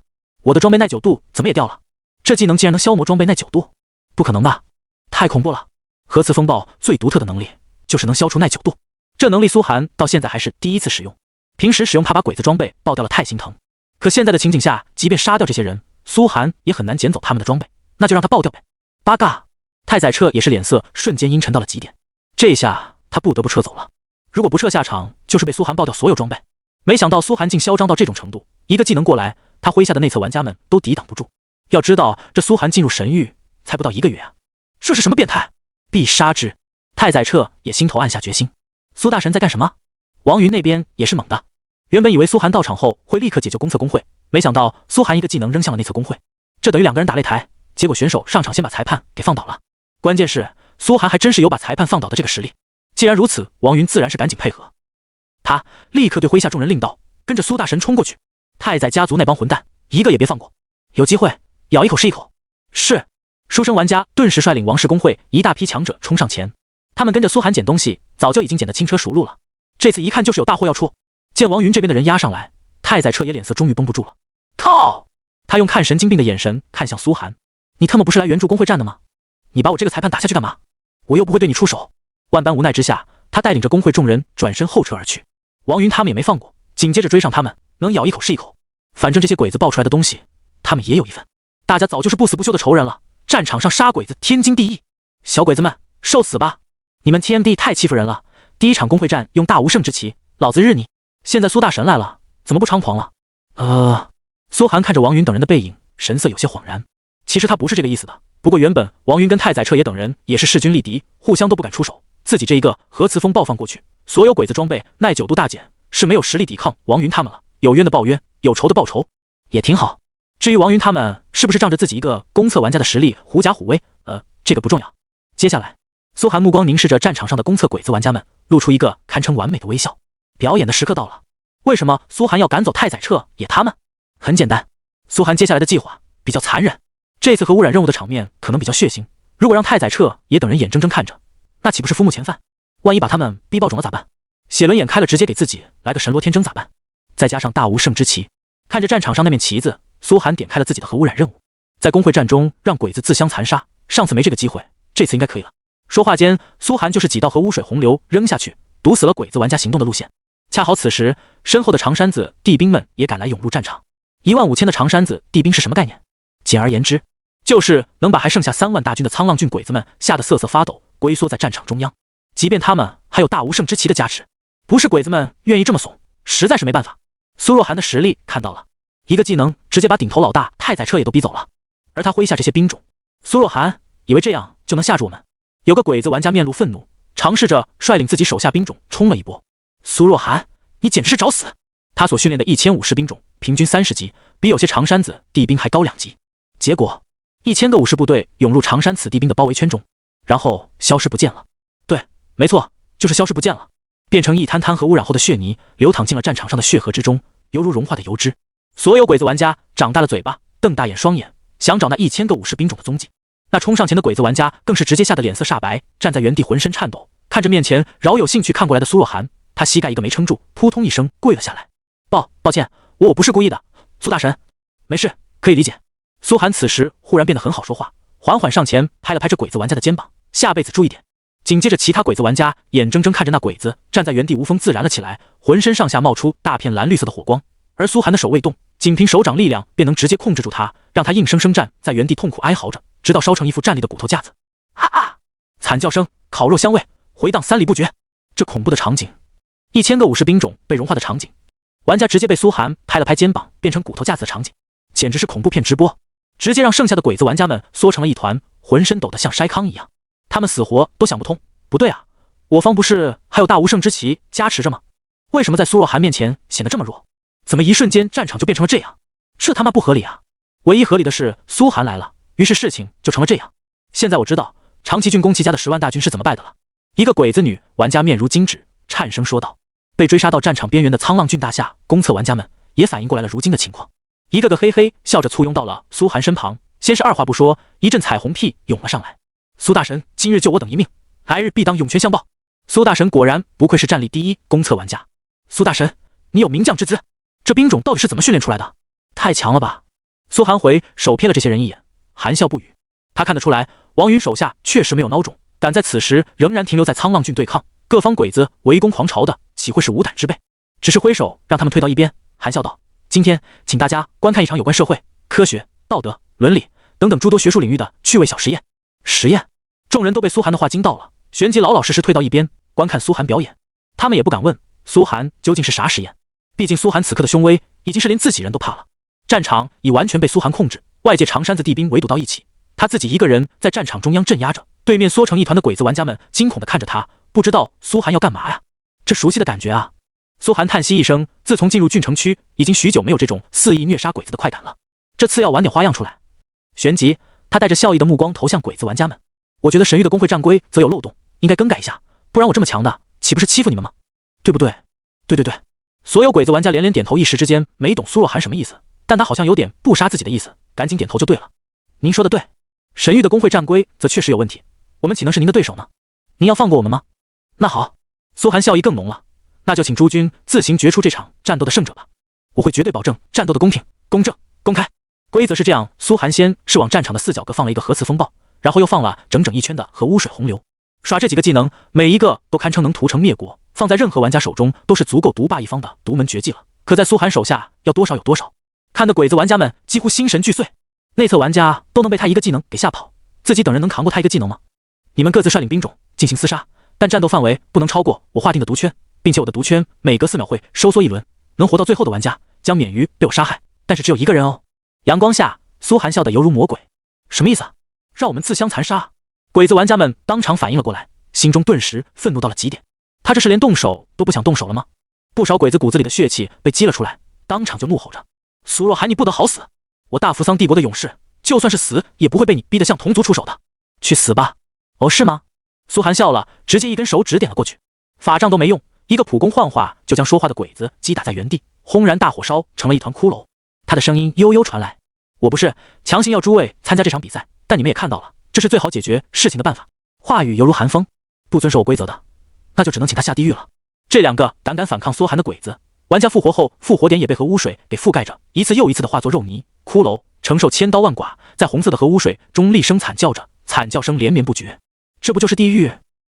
我的装备耐久度怎么也掉了？这技能竟然能消磨装备耐久度？不可能吧！太恐怖了！核磁风暴最独特的能力就是能消除耐久度，这能力苏涵到现在还是第一次使用。平时使用它把鬼子装备爆掉了太心疼，可现在的情景下，即便杀掉这些人，苏涵也很难捡走他们的装备，那就让他爆掉呗。八嘎！太宰彻也是脸色瞬间阴沉到了极点，这一下他不得不撤走了。如果不撤，下场就是被苏涵爆掉所有装备。没想到苏涵竟嚣张到这种程度，一个技能过来，他麾下的内侧玩家们都抵挡不住。要知道，这苏寒进入神域才不到1个月啊！这是什么变态？必杀之！太宰彻也心头暗下决心。苏大神在干什么？王云那边也是猛的。原本以为苏寒到场后会立刻解救公测工会，没想到苏寒一个技能扔向了内侧工会，这等于2个人打擂台，结果选手上场先把裁判给放倒了。关键是苏寒还真是有把裁判放倒的这个实力。既然如此，王云自然是赶紧配合。他立刻对麾下众人令道：“跟着苏大神冲过去！太宰家族那帮混蛋，一个也别放过！有机会咬一口是一口！”是。书生玩家顿时率领王氏工会一大批强者冲上前，他们跟着苏寒捡东西，早就已经捡得轻车熟路了。这次一看就是有大祸要出。见王云这边的人压上来，太宰彻也脸色终于绷不住了。靠！他用看神经病的眼神看向苏寒：“你他妈不是来援助工会战的吗？你把我这个裁判打下去干嘛？我又不会对你出手。”万般无奈之下，他带领着工会众人转身后撤而去。王云他们也没放过，紧接着追上他们，能咬一口是一口。反正这些鬼子爆出来的东西，他们也有一份。大家早就是不死不休的仇人了，战场上杀鬼子天经地义。小鬼子们，受死吧！你们 TMD 太欺负人了，第一场工会战用大无胜之旗，老子日你！现在苏大神来了，怎么不猖狂了？苏寒看着王云等人的背影，神色有些恍然。其实他不是这个意思的，不过原本王云跟太宰彻也等人也是势均力敌，互相都不敢出手，自己这一个核磁风爆放过去，所有鬼子装备耐久度大减，是没有实力抵抗王云他们了。有冤的报冤，有仇的报仇，也挺好。至于王云他们是不是仗着自己一个公测玩家的实力狐假虎威，这个不重要。接下来，苏寒目光凝视着战场上的公测鬼子玩家们，露出一个堪称完美的微笑。表演的时刻到了。为什么苏寒要赶走太宰彻也他们？很简单，苏寒接下来的计划比较残忍。这次核污染任务的场面可能比较血腥，如果让太宰彻也等人眼睁睁看着，那岂不是夫目前犯？万一把他们逼爆肿了咋办？血轮眼开了，直接给自己来个神罗天征咋办？再加上大无胜之旗，看着战场上那面旗子，苏寒点开了自己的核污染任务，在工会战中让鬼子自相残杀。上次没这个机会，这次应该可以了。说话间，苏寒就是几道核污水洪流扔下去，堵死了鬼子玩家行动的路线。恰好此时，身后的长山子地兵们也赶来涌入战场。15000的长山子地兵是什么概念？简而言之，就是能把还剩下3万大军的沧浪郡鬼子们吓得瑟瑟发抖，龟缩在战场中央。即便他们还有大无胜之旗的加持，不是鬼子们愿意这么怂，实在是没办法。苏若涵的实力看到了，一个技能直接把顶头老大太宰彻也都逼走了。而他麾下这些兵种，苏若涵以为这样就能吓住我们。有个鬼子玩家面露愤怒，尝试着率领自己手下兵种冲了一波。苏若涵，你简直是找死！他所训练的1500兵种，平均30级，比有些长山子地兵还高2级。结果，1000个武士部队涌入长山子地兵的包围圈中，然后消失不见了。对，没错，就是消失不见了，变成一滩滩核污染后的血泥，流淌进了战场上的血河之中，犹如融化的油脂。所有鬼子玩家长大了嘴巴，瞪大眼双眼，想找那1000个武士兵种的踪迹。那冲上前的鬼子玩家更是直接吓得脸色煞白，站在原地浑身颤抖，看着面前饶有兴趣看过来的苏若涵，他膝盖一个没撑住，扑通一声跪了下来。抱歉，我不是故意的，苏大神，没事，可以理解。苏寒此时忽然变得很好说话，缓缓上前拍了拍这鬼子玩家的肩膀，下辈子注意点。紧接着，其他鬼子玩家眼睁睁看着那鬼子站在原地无风自燃了起来，浑身上下冒出大片蓝绿色的火光，而苏寒的手未动，仅凭手掌力量便能直接控制住他，让他硬生生站在原地痛苦哀嚎着，直到烧成一副站立的骨头架子。哈哈！惨叫声、烤肉香味回荡3里不绝。这恐怖的场景，1000个武士兵种被融化的场景，玩家直接被苏寒拍了拍肩膀变成骨头架子的场景，简直是恐怖片直播，直接让剩下的鬼子玩家们缩成了一团，浑身抖得像筛糠一样。他们死活都想不通，不对啊，我方不是还有大无胜之旗加持着吗？为什么在苏若涵面前显得这么弱？怎么一瞬间战场就变成了这样？这他妈不合理啊！唯一合理的是苏寒来了，于是事情就成了这样。现在我知道长崎郡宫崎家的10万大军是怎么败的了。一个鬼子女玩家面如金纸，颤声说道。被追杀到战场边缘的沧浪郡大厦公测玩家们也反应过来了如今的情况，一个个嘿嘿笑着簇拥到了苏寒身旁，先是二话不说，一阵彩虹屁涌了上来。苏大神，今日救我等一命，来日必当涌泉相报。苏大神果然不愧是战力第一公测玩家。苏大神，你有名将之姿，这兵种到底是怎么训练出来的？太强了吧！苏寒回手瞥了这些人一眼，含笑不语。他看得出来，王云手下确实没有孬种，敢在此时仍然停留在沧浪郡对抗，各方鬼子围攻狂潮的，岂会是无胆之辈？只是挥手让他们退到一边，含笑道：“今天，请大家观看一场有关社会、科学、道德、伦理等等诸多学术领域的趣味小实验。”实验？众人都被苏寒的话惊到了，旋即老老实实退到一边，观看苏寒表演。他们也不敢问苏寒究竟是啥实验，毕竟苏寒此刻的凶威已经是连自己人都怕了。战场已完全被苏寒控制，外界长山子地兵围堵到一起，他自己一个人在战场中央镇压着，对面缩成一团的鬼子玩家们惊恐地看着他，不知道苏寒要干嘛呀？这熟悉的感觉啊！苏寒叹息一声，自从进入郡城区，已经许久没有这种肆意虐杀鬼子的快感了，这次要玩点花样出来。旋即，他带着笑意的目光投向鬼子玩家们。我觉得神域的工会战规则有漏洞，应该更改一下，不然我这么强的，岂不是欺负你们吗？对不对？对。所有鬼子玩家连连点头，一时之间没懂苏若涵什么意思，但他好像有点不杀自己的意思，赶紧点头就对了。您说的对，神域的工会战规则确实有问题，我们岂能是您的对手呢？您要放过我们吗？那好，苏寒笑意更浓了，那就请诸君自行决出这场战斗的胜者吧。我会绝对保证战斗的公平、公正、公开。规则是这样，苏寒先是往战场的四角各放了一个核磁风暴，然后又放了整整一圈的核污水洪流。耍这几个技能，每一个都堪称能屠城灭国，放在任何玩家手中都是足够独霸一方的独门绝技了。可在苏寒手下要多少有多少，看得鬼子玩家们几乎心神俱碎。内侧玩家都能被他一个技能给吓跑，自己等人能扛过他一个技能吗？你们各自率领兵种进行厮杀，但战斗范围不能超过我划定的毒圈，并且我的毒圈每隔4秒会收缩一轮，能活到最后的玩家将免于被我杀害，但是只有一个人哦。阳光下，苏寒笑得犹如魔鬼。什么意思啊？让我们自相残杀？鬼子玩家们当场反应了过来，心中顿时愤怒到了极点。他这是连动手都不想动手了吗？不少鬼子骨子里的血气被激了出来，当场就怒吼着：苏若涵，你不得好死！我大扶桑帝国的勇士，就算是死也不会被你逼得向同族出手的。去死吧！哦，是吗？苏寒笑了，直接一根手指点了过去，法杖都没用，一个普攻幻化就将说话的鬼子击打在原地，轰然大火烧成了一团骷髅。他的声音悠悠传来：我不是强行要诸位参加这场比赛，但你们也看到了，这是最好解决事情的办法。话语犹如寒风，不遵守我规则的，那就只能请他下地狱了。这两个胆敢反抗苏寒的鬼子玩家复活后，复活点也被核污水给覆盖着，一次又一次的化作肉泥骷髅，承受千刀万剐，在红色的核污水中厉声惨叫着，惨叫声连绵不绝。这不就是地狱？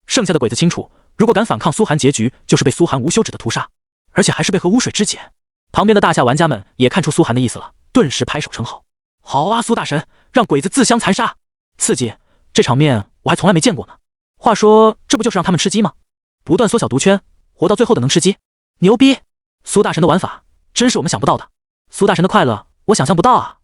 剩下的鬼子清楚，如果敢反抗苏寒，结局就是被苏寒无休止的屠杀，而且还是被核污水肢解。旁边的大夏玩家们也看出苏寒的意思了，顿时拍手称好。好啊，苏大神，让鬼子自相残杀，刺激！这场面我还从来没见过呢。话说，这不就是让他们吃鸡吗？不断缩小毒圈，活到最后的能吃鸡，牛逼！苏大神的玩法真是我们想不到的。苏大神的快乐，我想象不到啊。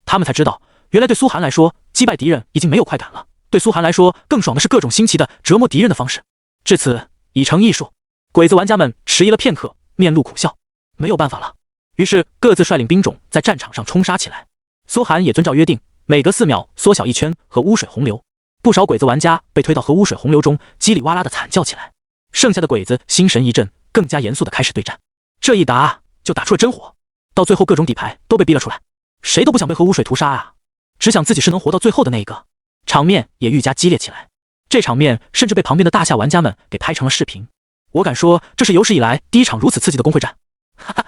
他们才知道，原来对苏寒来说，击败敌人已经没有快感了。对苏寒来说，更爽的是各种新奇的折磨敌人的方式。至此已成艺术。鬼子玩家们迟疑了片刻，面露苦笑。没有办法了，于是各自率领兵种在战场上冲杀起来。苏寒也遵照约定，每隔4秒缩小一圈核污水洪流。不少鬼子玩家被推到核污水洪流中，叽里哇啦的惨叫起来。剩下的鬼子心神一震，更加严肃的开始对战。这一打就打出了真火，到最后各种底牌都被逼了出来，谁都不想被核污水屠杀啊，只想自己是能活到最后的那一个。场面也愈加激烈起来，这场面甚至被旁边的大夏玩家们给拍成了视频。我敢说，这是有史以来第一场如此刺激的公会战。哈哈，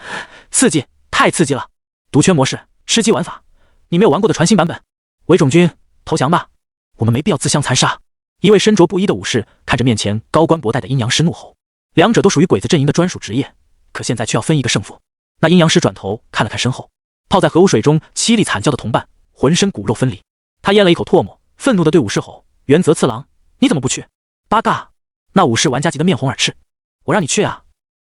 刺激，太刺激了！毒圈模式，吃鸡玩法，你没有玩过的传新版本。韦种君，投降吧，我们没必要自相残杀。一位身着布衣的武士看着面前高官博带的阴阳师怒吼，两者都属于鬼子阵营的专属职业，可现在却要分一个胜负。那阴阳师转头看了看身后，泡在核污水中凄厉惨叫的同伴，浑身骨肉分离。他咽了一口唾沫，愤怒地对武士吼：原则次郎，你怎么不去？八嘎！那武士玩家急得面红耳赤。我让你去啊！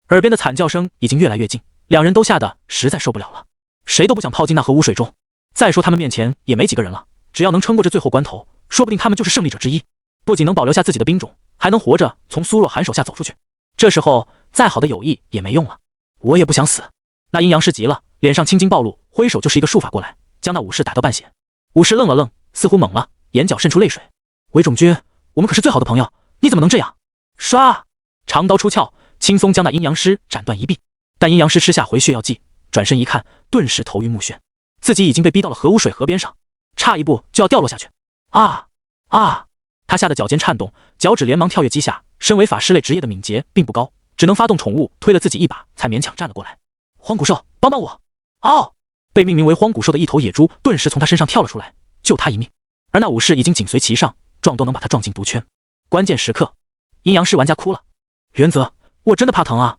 耳边的惨叫声已经越来越近，两人都吓得实在受不了了，谁都不想泡进那核污水中。再说他们面前也没几个人了，只要能撑过这最后关头，说不定他们就是胜利者之一，不仅能保留下自己的兵种，还能活着从苏若涵手下走出去。这时候再好的友谊也没用了，我也不想死。那阴阳师急了，脸上青筋暴露，挥手就是一个术法过来，将那武士打到半血。武士愣了愣，似乎懵了，眼角渗出泪水。韦种君，我们可是最好的朋友，你怎么能这样？唰，长刀出鞘，轻松将那阴阳师斩断一臂。但阴阳师吃下回血药剂，转身一看，顿时头晕目眩，自己已经被逼到了核污水河边上，差一步就要掉落下去。啊啊！他吓得脚尖颤动，脚趾连忙跳跃击下。身为法师类职业的敏捷并不高，只能发动宠物推了自己一把，才勉强站了过来。荒古兽，帮帮我！嗷！被命名为荒古兽的一头野猪顿时从他身上跳了出来，救他一命。而那武士已经紧随其上，撞都能把他撞进毒圈。关键时刻，阴阳师玩家哭了。原则，我真的怕疼啊！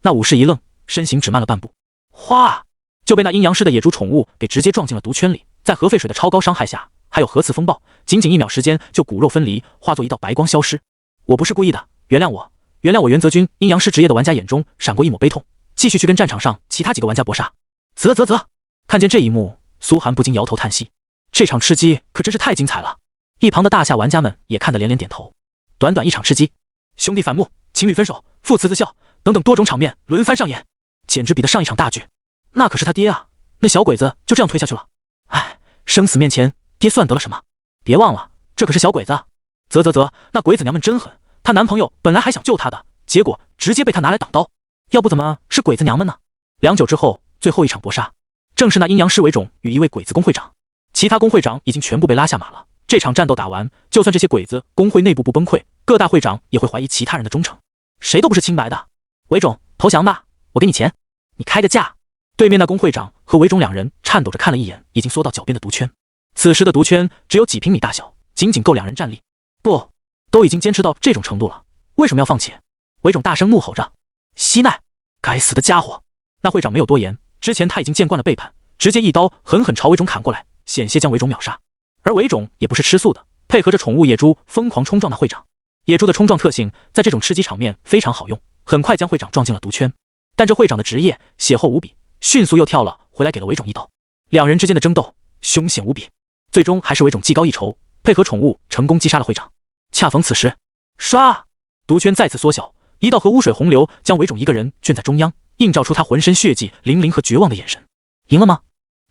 那武士一愣，身形只慢了半步，哗，就被那阴阳师的野猪宠物给直接撞进了毒圈里。在核废水的超高伤害下，还有核磁风暴，仅仅1秒时间就骨肉分离，化作一道白光消失。我不是故意的，原谅我，原谅我！原则君阴阳师职业的玩家眼中闪过一抹悲痛，继续去跟战场上其他几个玩家搏杀。啧，看见这一幕，苏寒不禁摇头叹息，这场吃鸡可真是太精彩了。一旁的大夏玩家们也看得连连点头。短短一场吃鸡，兄弟反目，情侣分手，父慈子孝等等多种场面轮番上演，简直比得上一场大剧。那可是他爹啊，那小鬼子就这样推下去了。唉，生死面前，爹算得了什么？别忘了，这可是小鬼子啊！那鬼子娘们真狠，她男朋友本来还想救她的，结果直接被她拿来挡刀。要不怎么是鬼子娘们呢？良久之后，最后一场搏杀，正是那阴阳师韦种与一位鬼子工会长，其他工会长已经全部被拉下马了。这场战斗打完，就算这些鬼子工会内部不崩溃，各大会长也会怀疑其他人的忠诚，谁都不是清白的。韦种，投降吧，我给你钱，你开个价。对面那工会长和韦种两人颤抖着看了一眼已经缩到脚边的毒圈，此时的毒圈只有几平米大小，仅仅够两人站立。不，都已经坚持到这种程度了，为什么要放弃？韦种大声怒吼着。西奈，该死的家伙！那会长没有多言，之前他已经见惯了背叛，直接一刀狠狠朝韦种砍过来，险些将韦种秒杀。而韦种也不是吃素的，配合着宠物野猪疯狂冲撞那会长。野猪的冲撞特性在这种吃鸡场面非常好用，很快将会长撞进了毒圈。但这会长的职业血厚无比，迅速又跳了回来给了韦种一刀。两人之间的争斗凶险无比，最终还是韦种技高一筹，配合宠物成功击杀了会长。恰逢此时，唰，毒圈再次缩小，一道和污水洪流将韦种一个人圈在中央，映照出他浑身血迹淋淋和绝望的眼神。赢了吗？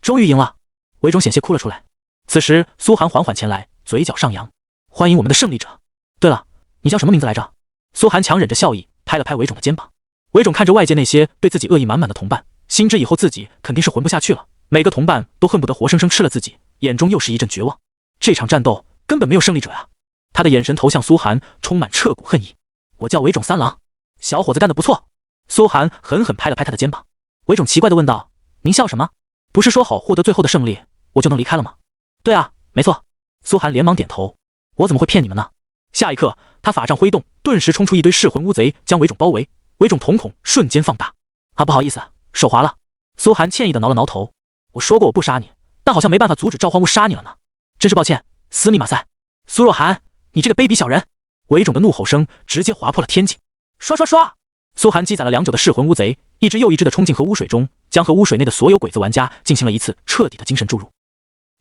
终于赢了！韦种险些哭了出来。此时苏寒缓缓前来，嘴角上扬，欢迎我们的胜利者。对了，你叫什么名字来着？苏寒强忍着笑意拍了拍韦种的肩膀。韦种看着外界那些对自己恶意满满的同伴，心知以后自己肯定是混不下去了，每个同伴都恨不得活生生吃了自己，眼中又是一阵绝望。这场战斗根本没有胜利者啊！他的眼神投向苏寒，充满彻骨恨意。我叫韦种三郎，小伙子干得不错。苏寒狠狠拍了拍他的肩膀。韦种奇怪地问道：您笑什么？不是说好获得最后的胜利，我就能离开了吗？对啊，没错。苏寒连忙点头。我怎么会骗你们呢？下一刻，他法杖挥动，顿时冲出一堆噬魂乌贼，将韦种包围。韦种瞳孔瞬间放大。啊，不好意思，手滑了。苏寒歉意地挠了挠头。我说过我不杀你，但好像没办法阻止召唤物杀你了呢。真是抱歉，斯密马赛。苏若寒，你这个卑鄙小人！韦种的怒吼声直接划破了天际。刷刷刷！苏寒积攒了良久的噬魂乌贼，一只又一只的冲进核污水中，将核污水内的所有鬼子玩家进行了一次彻底的精神注入。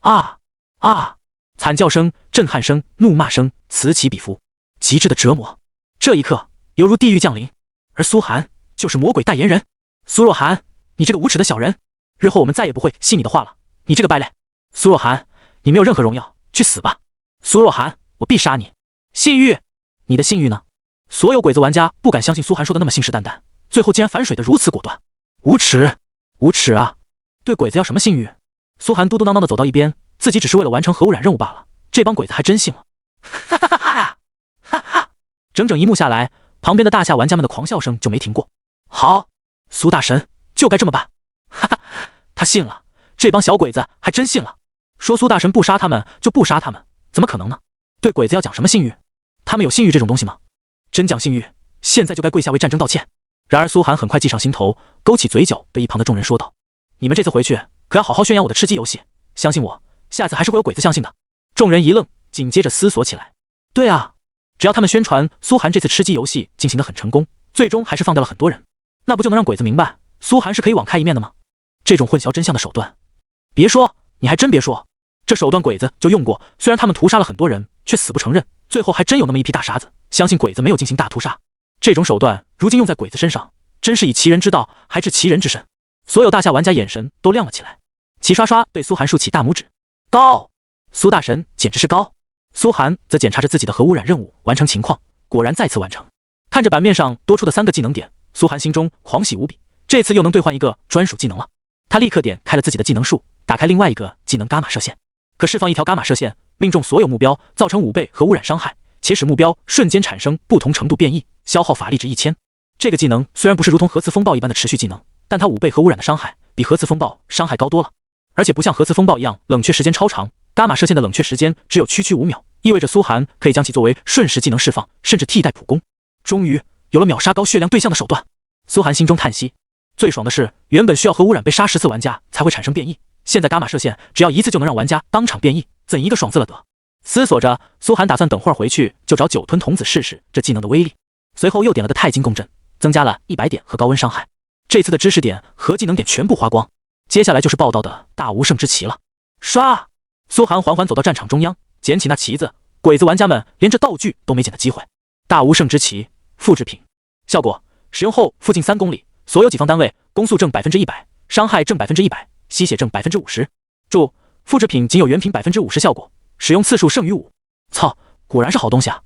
啊！啊！惨叫声、震撼声、怒骂声此起彼伏，极致的折磨。这一刻犹如地狱降临，而苏寒就是魔鬼代言人。苏若寒，你这个无耻的小人，日后我们再也不会信你的话了，你这个败类。苏若寒，你没有任何荣耀，去死吧。苏若寒，我必杀你。信誉，你的信誉呢？所有鬼子玩家不敢相信苏寒说的那么信誓旦旦，最后竟然反水的如此果断。无耻，无耻啊！对鬼子要什么信誉？苏寒嘟嘟囔囔的走到一边，自己只是为了完成核污染任务罢了，这帮鬼子还真信了。哈哈哈哈呀！哈哈！整整一幕下来，旁边的大夏玩家们的狂笑声就没停过。好，苏大神就该这么办。哈哈，他信了，这帮小鬼子还真信了。说苏大神不杀他们就不杀他们，怎么可能呢？对鬼子要讲什么信誉？他们有信誉这种东西吗？真讲信誉，现在就该跪下为战争道歉。然而苏寒很快计上心头，勾起嘴角，对一旁的众人说道：你们这次回去可要好好宣扬我的吃鸡游戏，相信我，下次还是会有鬼子相信的。众人一愣，紧接着思索起来。对啊，只要他们宣传苏寒这次吃鸡游戏进行得很成功，最终还是放掉了很多人，那不就能让鬼子明白苏寒是可以网开一面的吗？这种混淆真相的手段，别说，你还真别说，这手段鬼子就用过，虽然他们屠杀了很多人，却死不承认，最后还真有那么一批大傻子相信鬼子没有进行大屠杀。这种手段如今用在鬼子身上，真是以其人之道还治其人之身。所有大夏玩家眼神都亮了起来，齐刷刷对苏寒竖起大拇指。高！苏大神简直是高！苏寒则检查着自己的核污染任务完成情况，果然再次完成。看着版面上多出的3个技能点，苏寒心中狂喜无比，这次又能兑换一个专属技能了。他立刻点开了自己的技能树，打开另外一个技能伽马射线，可释放一条伽马射线，命中所有目标，造成5倍核污染伤害，且使目标瞬间产生不同程度变异，消耗法力值1000。这个技能虽然不是如同核磁风暴一般的持续技能，但它5倍核污染的伤害比核磁风暴伤害高多了，而且不像核磁风暴一样冷却时间超长，伽马射线的冷却时间只有区5秒，意味着苏寒可以将其作为瞬时技能释放，甚至替代普攻。终于有了秒杀高血量对象的手段，苏寒心中叹息。最爽的是，原本需要核污染被杀10次玩家才会产生变异，现在伽马射线只要1次就能让玩家当场变异，怎一个爽字了得！思索着，苏寒打算等会儿回去就找9吞童子试试这技能的威力。随后又点了个钛金共振，增加了100点和高温伤害。这次的知识点和技能点全部花光，接下来就是报道的大无胜之旗了。唰，苏寒缓缓走到战场中央，捡起那旗子。鬼子玩家们连这道具都没捡的机会。大无胜之旗，复制品，效果：使用后附近3公里，所有己方单位攻速正100%，伤害正100%，吸血正50%。注：复制品仅有原品50%效果，使用次数胜于5。操，果然是好东西啊！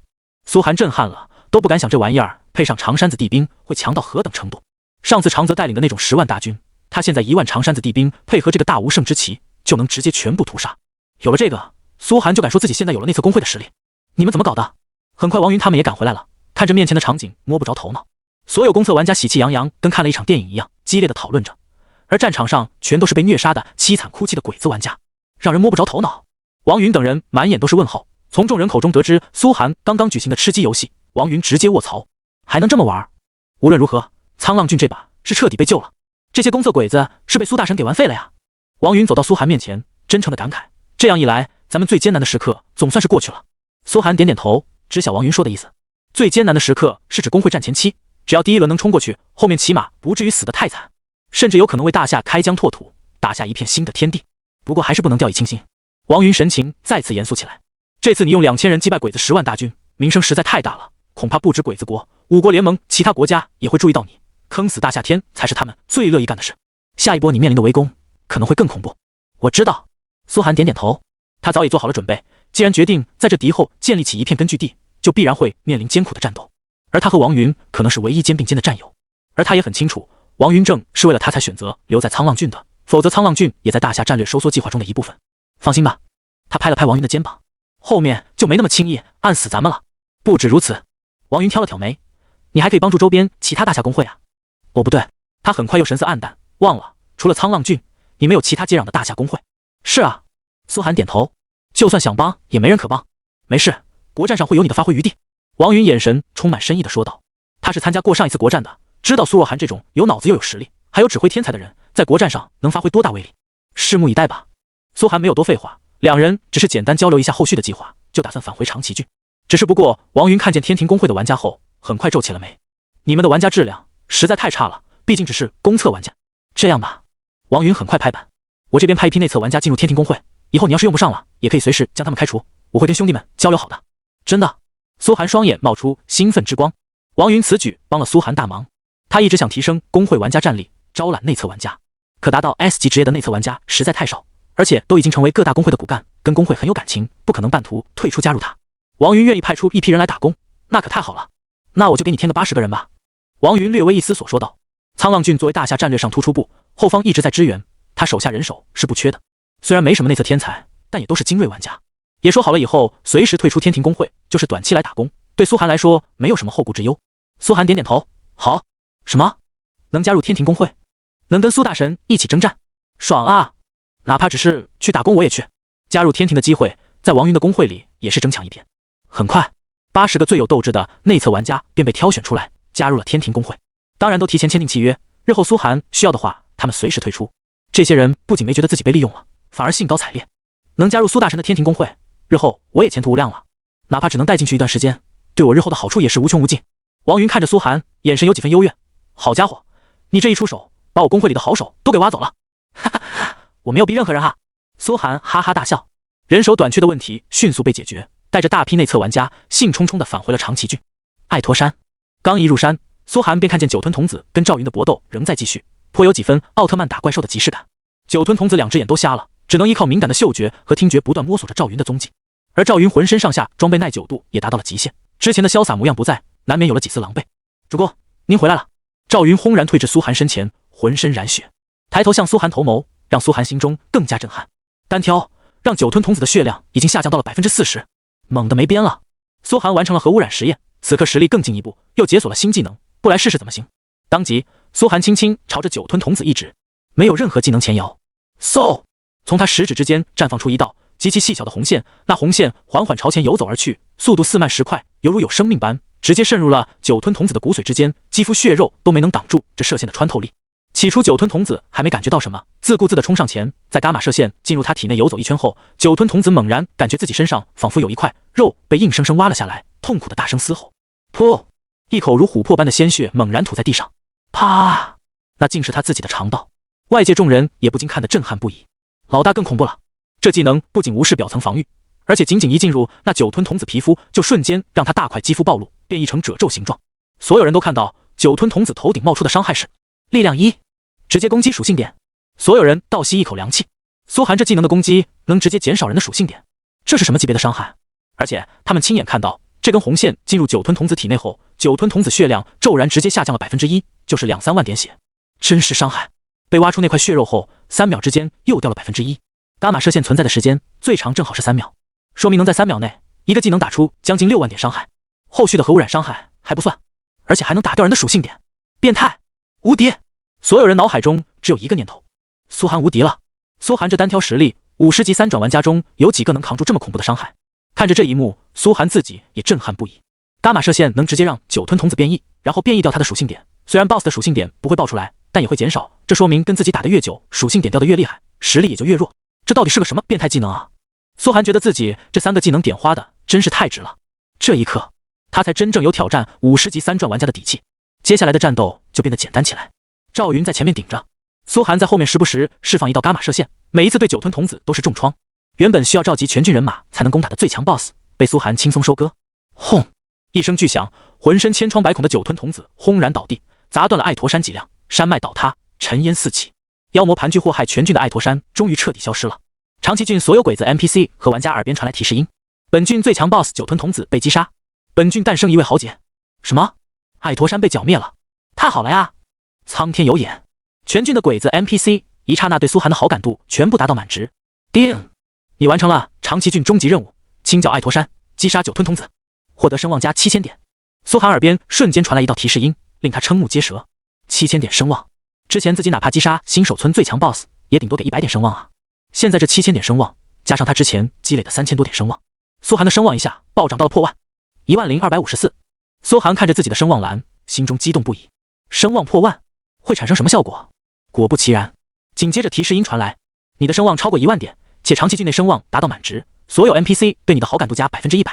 苏寒震撼了，都不敢想这玩意儿配上长山子地兵会强到何等程度。上次长泽带领的那种10万大军，他现在1万长山子地兵配合这个大无胜之旗，就能直接全部屠杀。有了这个，苏寒就敢说自己现在有了内测工会的实力。你们怎么搞的？很快王云他们也赶回来了，看着面前的场景摸不着头脑。所有公测玩家喜气洋洋，跟看了一场电影一样，激烈的讨论着。而战场上全都是被虐杀的凄惨哭泣的鬼子玩家，让人摸不着头脑。王云等人满眼都是问号。从众人口中得知苏寒刚刚举行的吃鸡游戏，王云直接卧槽，还能这么玩？无论如何，沧浪郡这把是彻底被救了。这些公测鬼子是被苏大神给玩废了呀！王云走到苏寒面前，真诚的感慨：这样一来，咱们最艰难的时刻总算是过去了。苏寒点点头，知晓王云说的意思。最艰难的时刻是指工会战前期，只要第一轮能冲过去，后面起码不至于死得太惨，甚至有可能为大夏开疆拓土，打下一片新的天地。不过还是不能掉以轻心。王云神情再次严肃起来。这次你用2000人击败鬼子10万大军，名声实在太大了，恐怕不止鬼子国，5国联盟其他国家也会注意到你，坑死大夏天才是他们最乐意干的事。下一波你面临的围攻可能会更恐怖。我知道。苏寒点点头，他早已做好了准备，既然决定在这敌后建立起一片根据地，就必然会面临艰苦的战斗。而他和王云可能是唯一肩并肩的战友，而他也很清楚，王云正是为了他才选择留在沧浪郡的，否则沧浪郡也在大夏战略收缩计划中的一部分。放心吧。他拍了拍王云的肩膀，后面就没那么轻易按死咱们了。不止如此，王云挑了挑眉，你还可以帮助周边其他大夏工会啊。哦不对，他很快又神色黯淡，忘了，除了沧浪郡，你没有其他接壤的大夏工会。是啊。苏寒点头，就算想帮也没人可帮。没事，国战上会有你的发挥余地。王云眼神充满深意地说道，他是参加过上一次国战的，知道苏若涵这种有脑子又有实力还有指挥天才的人在国战上能发挥多大威力。拭目以待吧。苏寒没有多废话，两人只是简单交流一下后续的计划，就打算返回长崎郡。只是不过王云看见天庭工会的玩家后，很快皱起了眉，你们的玩家质量实在太差了，毕竟只是公测玩家。这样吧，王云很快拍板，我这边派一批内测玩家进入天庭工会，以后你要是用不上了，也可以随时将他们开除，我会跟兄弟们交流好的。真的？苏寒双眼冒出兴奋之光。王云此举帮了苏寒大忙，他一直想提升工会玩家战力，招揽内测玩家，可达到 S 级职业的内测玩家实在太少，而且都已经成为各大工会的骨干，跟工会很有感情，不可能半途退出加入他。王云愿意派出一批人来打工，那可太好了。那我就给你添个80个人吧。王云略微一思索说道。沧浪郡作为大夏战略上突出部，后方一直在支援，他手下人手是不缺的。虽然没什么内测天才，但也都是精锐玩家。也说好了以后随时退出天庭工会，就是短期来打工，对苏寒来说没有什么后顾之忧。苏寒点点头，好。什么？能加入天庭工会？能跟苏大神一起征战？爽啊！哪怕只是去打工我也去。加入天庭的机会在王云的工会里也是争抢一片。很快80个最有斗志的内测玩家便被挑选出来，加入了天庭工会。当然都提前签订契约，日后苏寒需要的话他们随时退出。这些人不仅没觉得自己被利用了，反而兴高采烈。能加入苏大神的天庭工会，日后我也前途无量了，哪怕只能带进去一段时间，对我日后的好处也是无穷无尽。王云看着苏寒，眼神有几分幽怨。好家伙，你这一出手，把我工会里的好手都给挖走了。哈哈，我没有逼任何人哈。苏寒哈哈大笑。人手短缺的问题迅速被解决，带着大批内测玩家兴冲冲地返回了长崎郡。爱托山刚一入山，苏寒便看见酒吞童子跟赵云的搏斗仍在继续，颇有几分奥特曼打怪兽的即视感。酒吞童子2只眼都瞎了，只能依靠敏感的嗅觉和听觉不断摸索着赵云的踪迹，而赵云浑身上下装备耐久度也达到了极限，之前的潇洒模样不在，难免有了几丝狼狈。主公，您回来了。赵云轰然退至苏寒身前，浑身染血，抬头向苏寒投眸，让苏寒心中更加震撼。单挑让酒吞童子的血量已经下降到了40%，猛得没边了。苏寒完成了核污染实验，此刻实力更进一步，又解锁了新技能，不来试试怎么行？当即苏寒轻轻朝着酒吞童子一指，没有任何技能前摇，嗖，从他食指之间绽放出一道极其细小的红线，那红线缓缓朝前游走而去，速度4慢10快，犹如有生命般，直接渗入了酒吞童子的骨髓之间，肌肤血肉都没能挡住这射线的穿透力。起初酒吞童子还没感觉到什么，自顾自地冲上前，在伽马射线进入他体内游走一圈后，酒吞童子猛然感觉自己身上仿佛有一块肉被硬生生挖了下来，痛苦的大声嘶吼。噗！一口如琥珀般的鲜血猛然吐在地上。啪！那竟是他自己的肠道。外界众人也不禁看得震撼不已。老大更恐怖了，这技能不仅无视表层防御，而且仅仅一进入，那九吞童子皮肤就瞬间让他大块肌肤暴露，变异成褶皱形状。所有人都看到九吞童子头顶冒出的伤害是力量1，直接攻击属性点。所有人倒吸一口凉气，苏寒这技能的攻击能直接减少人的属性点，这是什么级别的伤害？而且他们亲眼看到，这根红线进入九吞童子体内后，九吞童子血量骤然直接下降了 1%， 就是2-3万点血，真实伤害。被挖出那块血肉后，3秒之间又掉了 1%。伽马射线存在的时间最长正好是3秒，说明能在3秒内一个技能打出将近6万点伤害，后续的核污染伤害还不算，而且还能打掉人的属性点，变态无敌！所有人脑海中只有一个念头：苏寒无敌了。苏寒这单挑实力，50级3转玩家中有几个能扛住这么恐怖的伤害？看着这一幕，苏寒自己也震撼不已。伽马射线能直接让九吞童子变异，然后变异掉他的属性点，虽然 BOSS 的属性点不会爆出来，但也会减少，这说明跟自己打得越久，属性点掉得越厉害，实力也就越弱。这到底是个什么变态技能啊？苏寒觉得自己这3个技能点花的真是太值了。这一刻，他才真正有挑战50级3转玩家的底气。接下来的战斗就变得简单起来。赵云在前面顶着，苏寒在后面时不时释放一道伽马射线，每一次对九吞童子都是重创。原本需要召集全军人马才能攻打的最强 BOSS， 被苏寒轻松收割。轰！一声巨响，浑身千疮百孔的九吞童子轰然倒地，砸断了爱驼山脊梁，山脉倒塌，尘烟四起。妖魔盘踞祸害全郡的爱驼山终于彻底消失了。长崎郡所有鬼子 NPC 和玩家耳边传来提示音：本郡最强 BOSS 九吞童子被击杀，本郡诞生一位豪杰。什么？爱驼山被剿灭了？太好了呀！苍天有眼！全郡的鬼子 NPC 一刹那对苏寒的好感度全部达到满值。叮！你完成了长崎郡终极任务，清剿爱驼山，击杀九吞童子，获得声望加7000点。苏寒耳边瞬间传来一道提示音，令他瞠目结舌。7000点声望，之前自己哪怕击杀新手村最强 BOSS， 也顶多给100点声望啊！现在这7000点声望，加上他之前积累的3000多点声望，苏寒的声望一下暴涨到了破万，10254。苏寒看着自己的声望栏，心中激动不已。声望破万会产生什么效果？果不其然，紧接着提示音传来：你的声望超过1万点，且长崎郡内声望达到满值，所有 NPC 对你的好感度加 100%，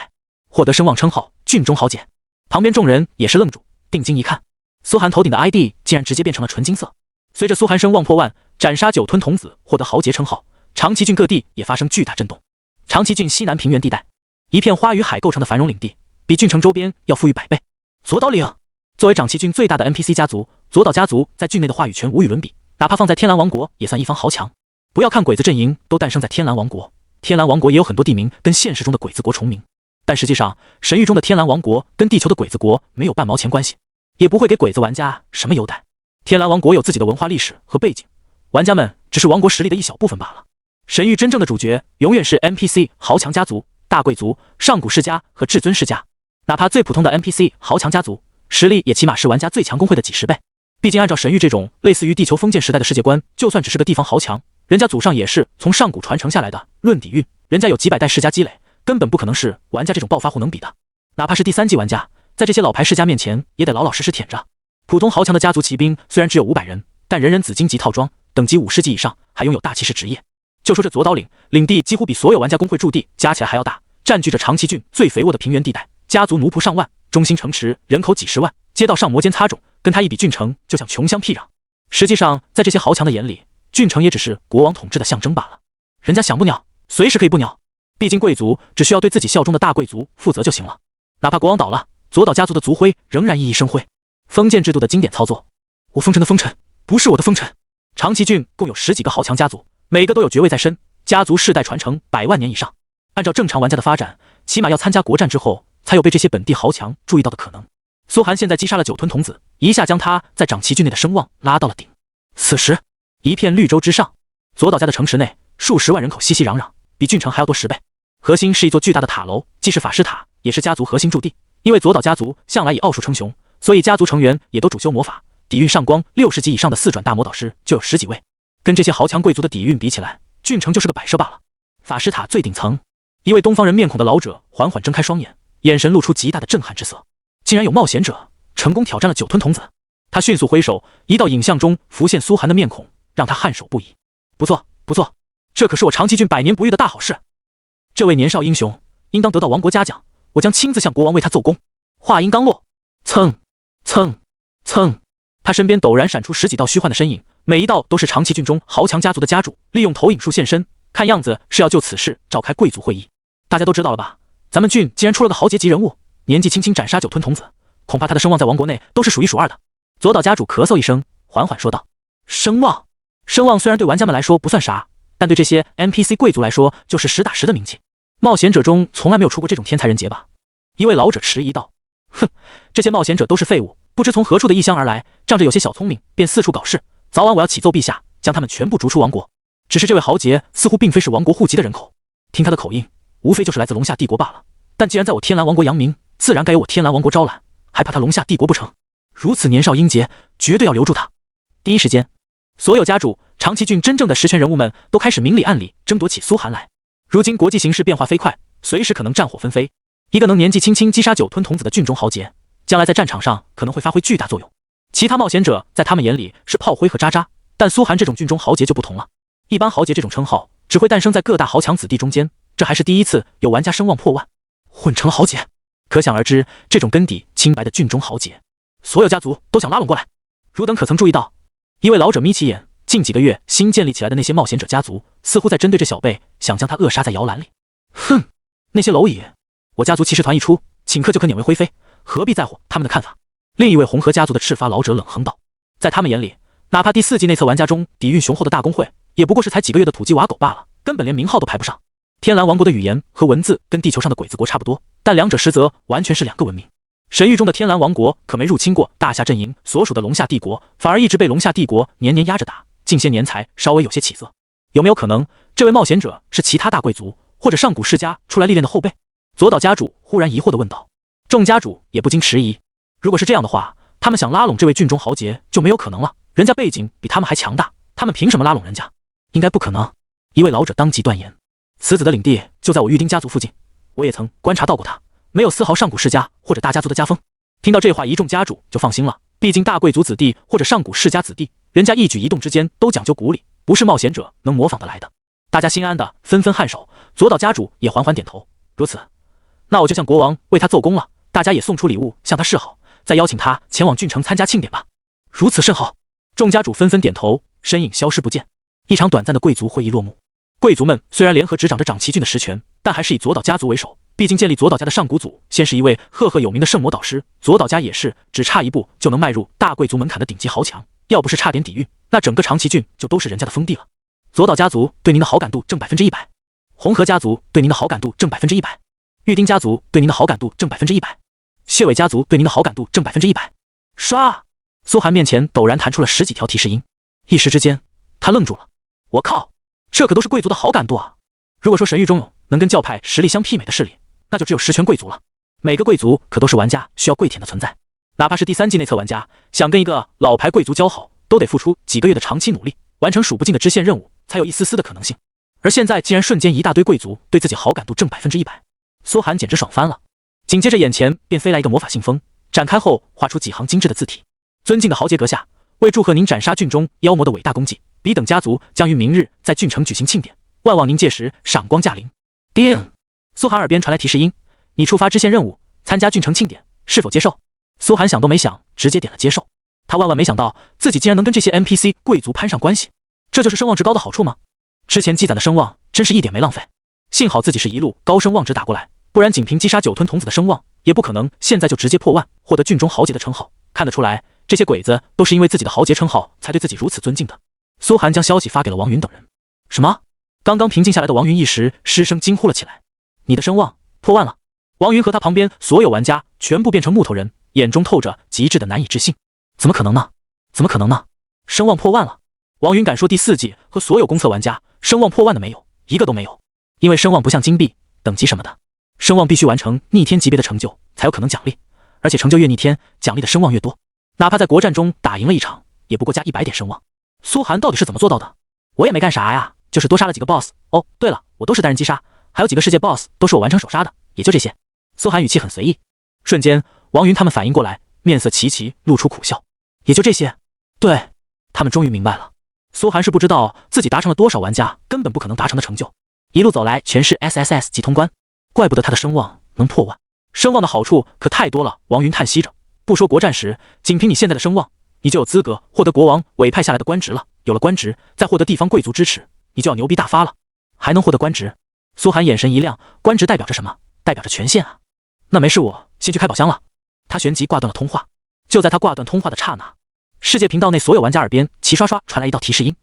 获得声望称号郡中豪杰。旁边众人也是愣住，定睛一看，苏寒头顶的 ID 竟然直接变成了纯金色。随着苏寒声望破万，斩杀九吞童子，获得豪杰称号，长崎郡各地也发生巨大震动。长崎郡西南平原地带，一片花与海构成的繁荣领地，比郡城周边要富裕100倍。左岛岭作为长崎郡最大的 NPC 家族，左岛家族在郡内的话语权无与伦比，哪怕放在天蓝王国也算一方豪强。不要看鬼子阵营都诞生在天蓝王国，天蓝王国也有很多地名跟现实中的鬼子国重名，但实际上神域中的天蓝王国跟地球的鬼子国没有半毛钱关系，也不会给鬼子玩家什么优待。天蓝王国有自己的文化历史和背景，玩家们只是王国实力的一小部分罢了。神域真正的主角永远是 NPC 豪强家族、大贵族、上古世家和至尊世家，哪怕最普通的 NPC 豪强家族，实力也起码是玩家最强公会的几十倍。毕竟按照神域这种类似于地球封建时代的世界观，就算只是个地方豪强，人家祖上也是从上古传承下来的，论底蕴，人家有几百代世家积累，根本不可能是玩家这种暴发户能比的。哪怕是第3季玩家，在这些老牌世家面前，也得老老实实舔着。普通豪强的家族骑兵虽然只有500人，但人人紫金级套装，等级50级以上，还拥有大骑士职业。就说这左岛岭，领地几乎比所有玩家公会驻地加起来还要大，占据着长崎郡最肥沃的平原地带，家族奴仆上万，中心城池人口几十万，街道上摩肩擦踵，跟他一比郡城就像穷乡僻壤。实际上在这些豪强的眼里，郡城也只是国王统治的象征罢了。人家想不鸟随时可以不鸟，毕竟贵族只需要对自己效忠的大贵族负责就行了。哪怕国王倒了，左岛家族的族徽仍然熠熠生辉。封建制度的经典操作，我封臣的封臣不是我的封臣。长崎郡共有10几个豪强家族，每个都有爵位在身，家族世代传承100万年以上。按照正常玩家的发展，起码要参加国战之后才有被这些本地豪强注意到的可能。苏寒现在击杀了九吞童子，一下将他在长崎郡内的声望拉到了顶。此时一片绿洲之上，左岛家的城池内数十万人口熙熙攘攘，比郡城还要多10倍。核心是一座巨大的塔楼，既是法师塔，也是家族核心驻地。因为左岛家族向来以奥数称雄，所以家族成员也都主修魔法，底蕴上光60级以上的4转大魔导师就有10几位。跟这些豪强贵族的底蕴比起来，郡城就是个摆设罢了。法师塔最顶层，一位东方人面孔的老者缓缓睁开双眼，眼神露出极大的震撼之色。竟然有冒险者成功挑战了九吞童子。他迅速挥手，一道影像中浮现苏寒的面孔，让他颔首不已。不错不错，这可是我长崎郡100年不遇的大好事。这位年少英雄应当得到王国嘉奖，我将亲自向国王为他奏功。话音刚落，蹭蹭蹭，他身边陡然闪出10几道虚幻的身影，每一道都是长崎郡中豪强家族的家主利用投影术现身，看样子是要就此事召开贵族会议。大家都知道了吧？咱们郡既然出了个豪杰级人物，年纪轻轻斩杀九吞童子，恐怕他的声望在王国内都是数一数二的。左岛家主咳嗽一声，缓缓说道：“声望，声望虽然对玩家们来说不算啥，但对这些 NPC 贵族来说就是实打实的名气。冒险者中从来没有出过这种天才人杰吧？”一位老者迟疑道：“哼，这些冒险者都是废物，不知从何处的异乡而来，仗着有些小聪明，便四处搞事。早晚我要启奏陛下，将他们全部逐出王国。只是这位豪杰似乎并非是王国户籍的人口，听他的口音，无非就是来自龙夏帝国罢了。但既然在我天蓝王国扬名，自然该由我天蓝王国招揽，还怕他龙夏帝国不成？如此年少英杰，绝对要留住他。”第一时间，所有家主、长崎郡真正的实权人物们都开始明里暗里争夺起苏寒来。如今国际形势变化飞快，随时可能战火纷飞。一个能年纪轻轻击杀九吞童子的郡中豪杰，将来在战场上可能会发挥巨大作用。其他冒险者在他们眼里是炮灰和渣渣，但苏寒这种郡中豪杰就不同了。一般豪杰这种称号只会诞生在各大豪强子弟中间，这还是第一次有玩家声望破万，混成了豪杰。可想而知，这种根底清白的郡中豪杰，所有家族都想拉拢过来。汝等可曾注意到，一位老者眯起眼，近几个月新建立起来的那些冒险者家族，似乎在针对这小辈，想将他扼杀在摇篮里。哼，那些蝼蚁，我家族骑士团一出，顷刻就可碾为灰飞，何必在乎他们的看法？另一位红河家族的赤发老者冷哼道：“在他们眼里，哪怕第4季内测玩家中底蕴雄厚的大公会，也不过是才几个月的土鸡瓦狗罢了，根本连名号都排不上。天蓝王国的语言和文字跟地球上的鬼子国差不多，但两者实则完全是两个文明。神域中的天蓝王国可没入侵过大夏阵营所属的龙夏帝国，反而一直被龙夏帝国年年压着打，近些年才稍微有些起色。有没有可能，这位冒险者是其他大贵族或者上古世家出来历练的后辈？”左岛家主忽然疑惑地问道。众家主也不禁迟疑，如果是这样的话，他们想拉拢这位郡中豪杰就没有可能了，人家背景比他们还强大，他们凭什么拉拢人家？应该不可能。一位老者当即断言：“此子的领地就在我玉丁家族附近，我也曾观察到过他，没有丝毫上古世家或者大家族的家风。”听到这话，一众家主就放心了，毕竟大贵族子弟或者上古世家子弟，人家一举一动之间都讲究古礼，不是冒险者能模仿得来的。大家心安的纷纷颔首，左岛家主也缓缓点头。如此，那我就向国王为他奏功了，大家也送出礼物向他示好，再邀请他前往郡城参加庆典吧。如此甚好。众家主纷纷点头，身影消失不见。一场短暂的贵族会议落幕。贵族们虽然联合执掌着长崎郡的实权，但还是以左岛家族为首，毕竟建立左岛家的上古祖先是一位赫赫有名的圣魔导师，左岛家也是只差一步就能迈入大贵族门槛的顶级豪强，要不是差点底蕴，那整个长崎郡就都是人家的封地了。左岛家族对您的好感度正100%，红河家族对您的好感度正100%，玉丁家族对您的好感度正100%，谢伟家族对您的好感度正100%。唰，苏寒面前陡然弹出了10几条提示音，一时之间他愣住了。我靠，这可都是贵族的好感度啊！如果说神域中有能跟教派实力相媲美的势力，那就只有十全贵族了。每个贵族可都是玩家需要跪舔的存在，哪怕是第3季内测玩家，想跟一个老牌贵族交好，都得付出几个月的长期努力，完成数不尽的支线任务，才有一丝丝的可能性。而现在既然瞬间一大堆贵族对自己好感度正100%，苏寒简直爽翻了。紧接着眼前便飞来一个魔法信封，展开后画出几行精致的字体：尊敬的豪杰阁下，为祝贺您斩杀郡中妖魔的伟大功绩，彼等家族将于明日在郡城举行庆典，万望您届时赏光驾临。叮！苏寒耳边传来提示音：你触发支线任务，参加郡城庆典，是否接受？苏寒想都没想，直接点了接受。他万万没想到自己竟然能跟这些 NPC 贵族攀上关系，这就是声望值高的好处吗？之前积攒的声望真是一点没浪费，幸好自己是一路高声望值打过来，不然仅凭击杀九吞童子的声望，也不可能现在就直接破万，获得郡中豪杰的称号。看得出来，这些鬼子都是因为自己的豪杰称号才对自己如此尊敬的。苏寒将消息发给了王云等人。什么？刚刚平静下来的王云一时失声惊呼了起来。你的声望破万了！王云和他旁边所有玩家全部变成木头人，眼中透着极致的难以置信。怎么可能呢？怎么可能呢？声望破万了！王云敢说第4季和所有公测玩家声望破万的没有一个都没有，因为声望不像金币等级什么的，声望必须完成逆天级别的成就才有可能奖励，而且成就越逆天，奖励的声望越多。哪怕在国战中打赢了一场，也不过加100点声望。苏寒到底是怎么做到的？我也没干啥呀，就是多杀了几个 boss。哦，对了，我都是单人击杀，还有几个世界 boss 都是我完成手杀的，也就这些。苏寒语气很随意。瞬间，王云他们反应过来，面色齐齐，露出苦笑。也就这些？对，他们终于明白了。苏寒是不知道自己达成了多少玩家根本不可能达成的成就，一路走来全是 SSS 级通关，怪不得他的声望能破万。声望的好处可太多了。王云叹息着，不说国战时，仅凭你现在的声望，你就有资格获得国王委派下来的官职了。有了官职，再获得地方贵族支持，你就要牛逼大发了。还能获得官职？苏寒眼神一亮，官职代表着什么？代表着权限啊！那没事，我先去开宝箱了。他旋即挂断了通话。就在他挂断通话的刹那，世界频道内所有玩家耳边齐刷刷传来一道提示音：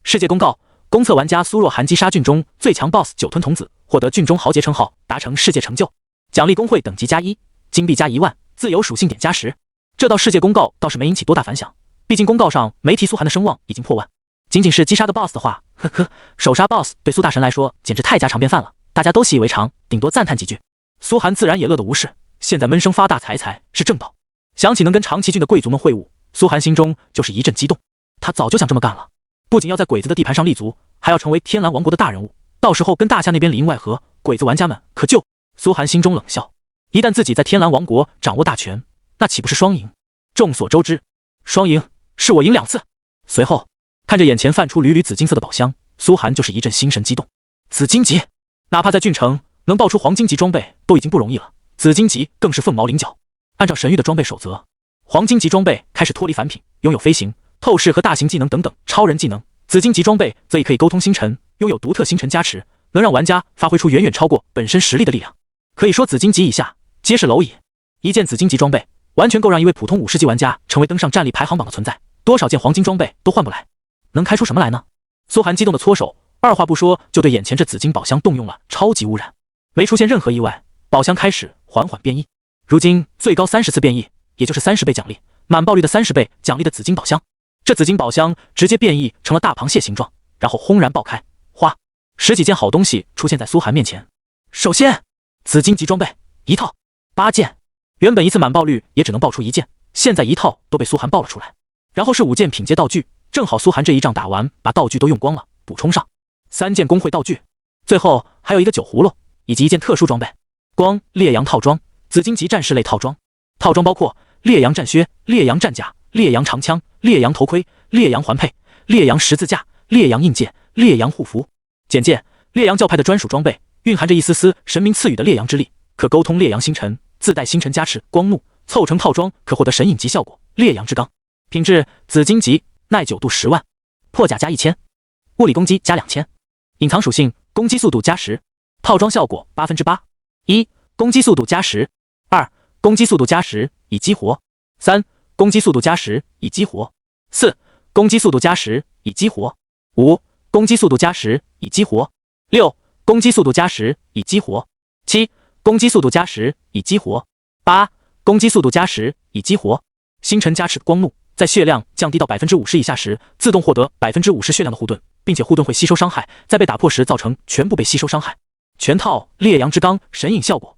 世界公告，公测玩家苏若寒击杀郡中最强 BOSS 酒吞童子，获得郡中豪杰称号，达成世界成就，奖励工会等级+1，金币+10000，自由属性点+10。这道世界公告倒是没引起多大反响，毕竟公告上没提苏寒的声望已经破万。仅仅是击杀个 BOSS 的话，呵呵，首杀 BOSS 对苏大神来说简直太家常便饭了，大家都习以为常，顶多赞叹几句。苏寒自然也乐得无视，现在闷声发大财才是正道。想起能跟长崎郡的贵族们会晤，苏寒心中就是一阵激动。他早就想这么干了，不仅要在鬼子的地盘上立足，还要成为天蓝王国的大人物，到时候跟大夏那边里应外合，鬼子玩家们可就……苏寒心中冷笑，一旦自己在天蓝王国掌握大权，那岂不是双赢？众所周知，双赢是我赢2次。随后看着眼前泛出缕缕紫金色的宝箱，苏寒就是一阵心神激动。紫金级，哪怕在郡城能爆出黄金级装备都已经不容易了，紫金级更是凤毛麟角。按照神域的装备守则，黄金级装备开始脱离凡品，拥有飞行、透视和大型技能等等超人技能；紫金级装备则已可以沟通星辰，拥有独特星辰加持，能让玩家发挥出远远超过本身实力的力量。可以说紫金级以下皆是蝼蚁。一件紫金级装备完全够让一位普通50级玩家成为登上战力排行榜的存在，多少件黄金装备都换不来。能开出什么来呢？苏寒激动的搓手，二话不说就对眼前这紫金宝箱动用了超级污染。没出现任何意外，宝箱开始缓缓变异。如今最高30次变异，也就是30倍奖励，满爆率的30倍奖励的紫金宝箱。这紫金宝箱直接变异成了大螃蟹形状，然后轰然爆开，哗，10几件好东西出现在苏寒面前。首先，紫金级装备一套8件，原本一次满爆率也只能爆出1件，现在一套都被苏寒爆了出来。然后是5件品阶道具，正好苏寒这一仗打完，把道具都用光了，补充上。3件工会道具，最后还有一个酒葫芦，以及一件特殊装备——光烈阳套装。紫金级战士类套装，套装包括烈阳战靴、烈阳战甲、烈阳长枪、烈阳头盔、烈阳环佩、烈阳十字架、烈阳印剑、烈阳护符。简介：烈阳教派的专属装备，蕴含着一丝丝神明赐予的烈阳之力，可沟通烈阳星辰，自带星辰加持，光怒凑成套装可获得神隐级效果。烈阳之钢，品质紫金级，耐久度10万，破甲加1000，物理攻击加2000，隐藏属性攻击速度加10%，套装效果8%。1. 攻击速度加10。2. 攻击速度加10已激活。3. 攻击速度加10已激活。4. 攻击速度加10已激活。5. 攻击速度加10已激活。6. 攻击速度加10已激活。7. 攻击速度加10已激活。8. 攻击速度加10已激活。星辰加持光怒，在血量降低到50%以下时，自动获得50%血量的护盾，并且护盾会吸收伤害，在被打破时造成全部被吸收伤害。全套烈阳之钢神隐效果。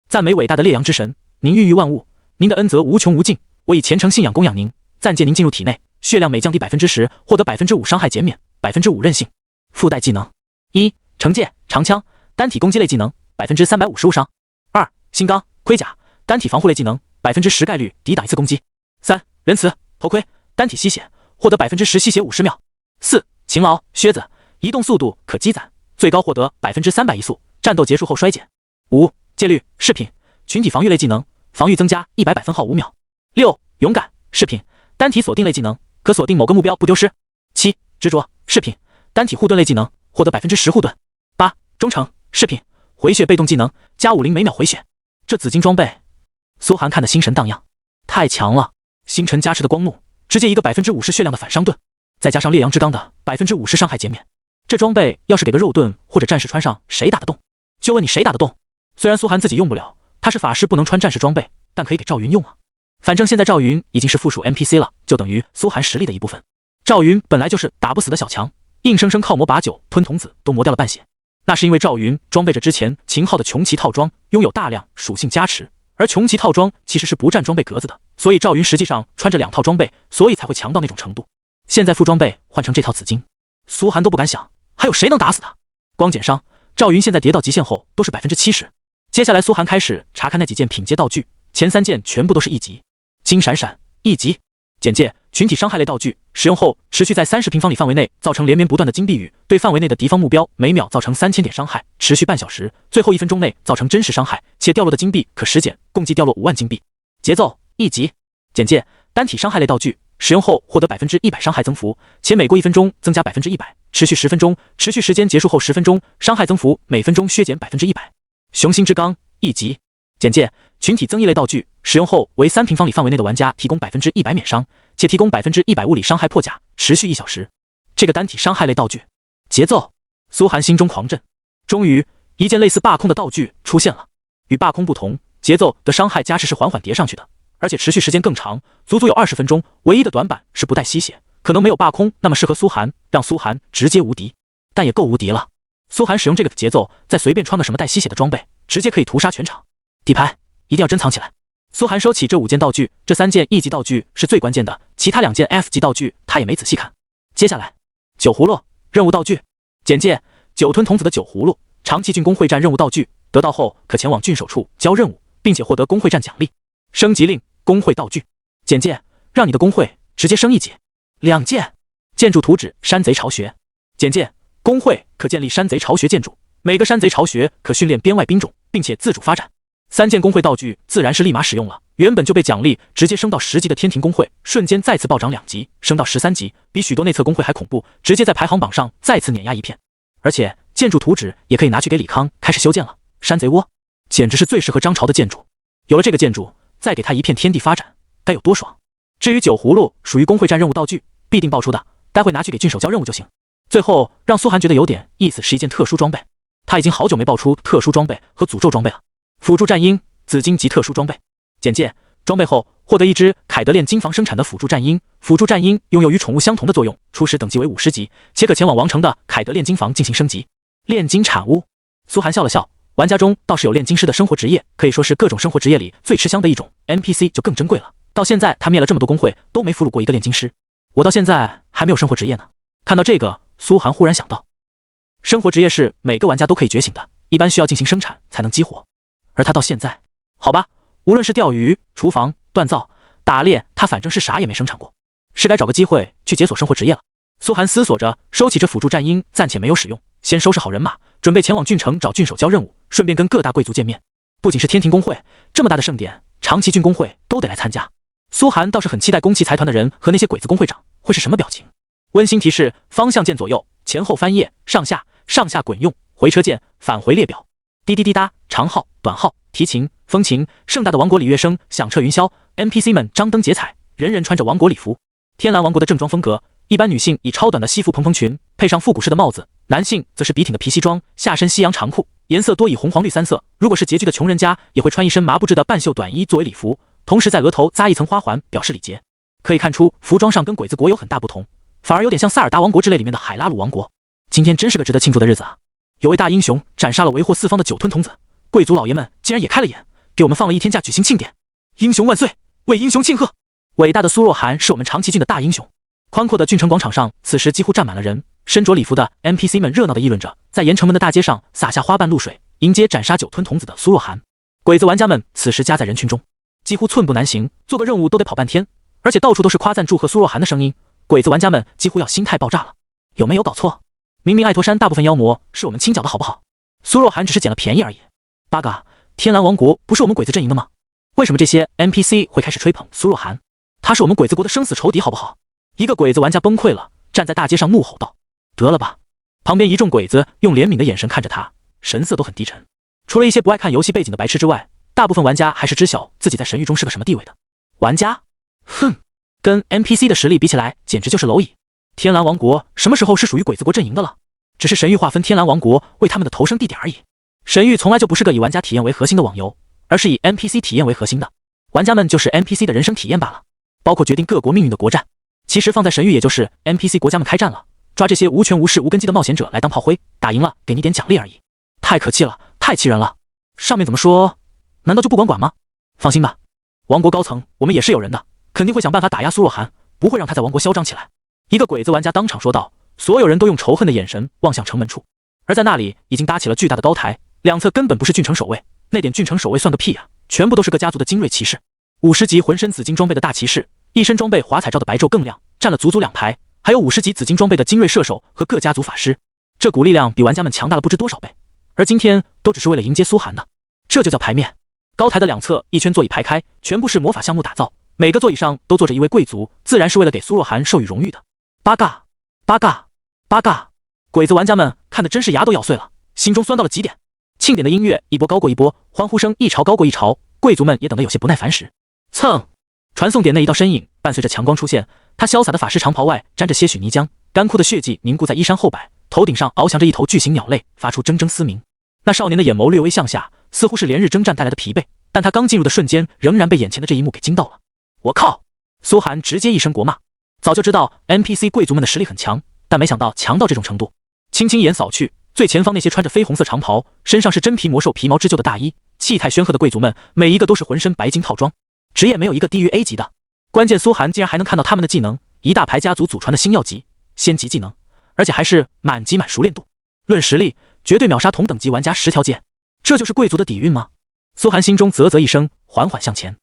赞美伟大的烈阳之神，您孕育万物，您的恩泽无穷无尽，我以虔诚信仰供养您。暂借您进入体内，血量每降低10%，获得5%伤害减免，5%韧性。附带技能：1. 惩戒长枪，单体攻击类技能，355伤。2. 心钢盔甲，单体防护类技能，10%概率抵挡一次攻击。3. 仁慈头盔，单体吸血，获得10%吸血50秒。4. 勤劳靴子，移动速度可积攒，最高获得300%移速，战斗结束后衰减。5. 戒律饰品，群体防御类技能，防御增加100分耗5秒。6. 勇敢饰品，单体锁定类技能，可锁定某个目标不丢失。7. 执着饰品，单体护盾类技能，获得10%护盾。8. 忠诚饰品，回血被动技能，加50每秒回血。这紫金装备，苏寒看得心神荡漾，太强了！星辰加持的光怒，直接一个50%血量的反伤盾，再加上烈阳之钢的50%伤害减免，这装备要是给个肉盾或者战士穿上，谁打得动？就问你谁打得动？虽然苏寒自己用不了，他是法师不能穿战士装备，但可以给赵云用啊。反正现在赵云已经是附属 NPC 了，就等于苏寒实力的一部分。赵云本来就是打不死的小强，硬生生靠磨把酒吞童子都磨掉了半血，那是因为赵云装备着之前秦昊的穷奇套装，拥有大量属性加持，而穷奇套装其实是不占装备格子的，所以赵云实际上穿着2套装备，所以才会强到那种程度。现在副装备换成这套紫金，苏寒都不敢想还有谁能打死他。光减伤，赵云现在跌到极限后都是70%。接下来苏寒开始查看那几件品阶道具，前3件全部都是1级。金闪闪1级。简介：群体伤害类道具，使用后持续在30平方里范围内造成连绵不断的金币雨，对范围内的敌方目标每秒造成3000点伤害，持续半小时，最后1分钟内造成真实伤害，且掉落的金币可10减，共计掉落5万金币。节奏1级。简介：单体伤害类道具，使用后获得100%伤害增幅，且每过1分钟增加100%，持续10分钟，持续时间结束后10分钟，伤害增幅每分钟削减100%。雄心之纲1级。简介：群体增益类道具，使用后为3平方里范围内的玩家提供100%免伤，且提供100%物理伤害破甲，持续1小时。这个单体伤害类道具。节奏。苏寒心中狂震，终于一件类似霸空的道具出现了。与霸空不同，节奏的伤害加持是缓缓叠上去的，而且持续时间更长，足足有20分钟。唯一的短板是不带吸血，可能没有霸空那么适合苏寒，让苏寒直接无敌，但也够无敌了。苏寒使用这个节奏，再随便穿个什么带吸血的装备，直接可以屠杀全场。底牌一定要珍藏起来。苏寒收起这5件道具，这3件 E 级道具是最关键的，其他2件 F 级道具他也没仔细看。接下来，酒葫芦任务道具。简介：酒吞童子的酒葫芦，长崎郡公会战任务道具，得到后可前往郡守处交任务，并且获得公会战奖励。升级令公会道具。简介：让你的公会直接升1级。2件建筑图纸山贼巢穴。简介：公会可建立山贼巢穴建筑，每个山贼巢穴可训练编外兵种，并且自主发展。3件公会道具自然是立马使用了，原本就被奖励直接升到10级的天庭公会，瞬间再次暴涨2级，升到13级，比许多内测公会还恐怖，直接在排行榜上再次碾压一片。而且建筑图纸也可以拿去给李康开始修建了，山贼窝简直是最适合张朝的建筑。有了这个建筑，再给他一片天地发展，该有多爽。至于酒葫芦属于公会战任务道具，必定爆出的，待会拿去给郡守交任务就行。最后让苏寒觉得有点意思是一件特殊装备，他已经好久没爆出特殊装备和诅咒装备了。辅助战鹰紫金级特殊装备。简介：装备后获得一只凯德炼金房生产的辅助战鹰，辅助战鹰拥有与宠物相同的作用，初始等级为50级，且可前往王城的凯德炼金房进行升级。炼金产物。苏寒笑了笑，玩家中倒是有炼金师的生活职业，可以说是各种生活职业里最吃香的一种， NPC 就更珍贵了。到现在他灭了这么多公会，都没俘虏过一个炼金师，我到现在还没有生活职业呢。看到这个，苏寒忽然想到，生活职业是每个玩家都可以觉醒的，一般需要进行生产才能激活，而他到现在，好吧，无论是钓鱼、厨房、锻造、打猎，他反正是啥也没生产过，是该找个机会去解锁生活职业了。苏寒思索着，收起这辅助战鹰，暂且没有使用，先收拾好人马，准备前往郡城找郡守交任务，顺便跟各大贵族见面。不仅是天庭公会，这么大的盛典，长崎郡公会都得来参加。苏寒倒是很期待宫崎财团的人和那些鬼子公会长会是什么表情。温馨提示：方向键左右，前后翻页，上下滚用，回车键返回列表。滴滴滴答，长号、短号、提琴、风琴，盛大的王国礼乐声响彻云霄 ，NPC 们张灯结彩，人人穿着王国礼服。天蓝王国的正装风格，一般女性以超短的西服蓬蓬裙，配上复古式的帽子，男性则是笔挺的皮西装，下身西洋长裤，颜色多以红、黄、绿3色。如果是拮据的穷人家，也会穿一身麻布制的半袖短衣作为礼服，同时在额头扎一层花环，表示礼节。可以看出，服装上跟鬼子国有很大不同，反而有点像萨尔达王国之类里面的海拉鲁王国。今天真是个值得庆祝的日子啊！有位大英雄斩杀了为祸四方的酒吞童子，贵族老爷们竟然也开了眼，给我们放了1天假举行庆典。英雄万岁，为英雄庆贺！伟大的苏若涵是我们长崎郡的大英雄。宽阔的郡城广场上，此时几乎站满了人，身着礼服的 NPC 们热闹地议论着，在盐城门的大街上洒下花瓣露水，迎接斩杀酒吞童子的苏若涵。鬼子玩家们此时夹在人群中，几乎寸步难行，做个任务都得跑半天，而且到处都是夸赞祝贺苏若涵的声音，鬼子玩家们几乎要心态爆炸了。有没有搞错？明明爱驼山大部分妖魔是我们清剿的好不好？苏若涵只是捡了便宜而已。八嘎，天蓝王国不是我们鬼子阵营的吗？为什么这些 NPC 会开始吹捧苏若涵？他是我们鬼子国的生死仇敌好不好？一个鬼子玩家崩溃了，站在大街上怒吼道：得了吧！旁边一众鬼子用怜悯的眼神看着他，神色都很低沉。除了一些不爱看游戏背景的白痴之外，大部分玩家还是知晓自己在神域中是个什么地位的。玩家？哼，跟 NPC 的实力比起来，简直就是蝼蚁。天蓝王国什么时候是属于鬼子国阵营的了？只是神域划分天蓝王国为他们的投生地点而已。神域从来就不是个以玩家体验为核心的网游，而是以 NPC 体验为核心的。玩家们就是 NPC 的人生体验罢了，包括决定各国命运的国战。其实放在神域，也就是 NPC 国家们开战了，抓这些无权无势无根基的冒险者来当炮灰，打赢了给你点奖励而已。太可气了，太气人了！上面怎么说？难道就不管吗？放心吧，王国高层我们也是有人的，肯定会想办法打压苏若涵，不会让他在王国嚣张起来。一个鬼子玩家当场说道。所有人都用仇恨的眼神望向城门处，而在那里已经搭起了巨大的高台，两侧根本不是郡城守卫，那点郡城守卫算个屁啊，全部都是各家族的精锐骑士。50级浑身紫金装备的大骑士，一身装备华彩照的白昼更亮，站了足足2排，还有50级紫金装备的精锐射手和各家族法师，这股力量比玩家们强大了不知多少倍。而今天都只是为了迎接苏涵的，这就叫牌面。高台的两侧一圈座椅排开，全部是魔法项目打造，每个座椅上都坐着一位贵族，自然是为了给苏若涵授予荣誉的。八嘎八嘎八嘎，鬼子玩家们看得真是牙都咬碎了，心中酸到了极点。庆典的音乐一波高过一波，欢呼声一潮高过一潮，贵族们也等得有些不耐烦时，蹭！传送点内一道身影伴随着强光出现，他潇洒的法师长袍外沾着些许泥浆，干枯的血迹凝固在衣衫后摆，头顶上翱翔着一头巨型鸟类，发出铮铮嘶鸣。那少年的眼眸略微向下，似乎是连日征战带来的疲惫，但他刚进入的瞬间，仍然被眼前的这一幕给惊到了。我靠！苏寒直接一声国骂。早就知道 NPC 贵族们的实力很强，但没想到强到这种程度。轻轻一眼扫去，最前方那些穿着绯红色长袍，身上是真皮魔兽皮毛织就的大衣，气态煊赫的贵族们，每一个都是浑身白金套装，职业没有一个低于 A 级的。关键苏寒竟然还能看到他们的技能，一大排家族祖传的星耀级、仙级技能，而且还是满级满熟练度。论实力，绝对秒杀同等级玩家10条街。这就是贵族的底蕴吗？苏寒心中啧啧一声，缓缓向前。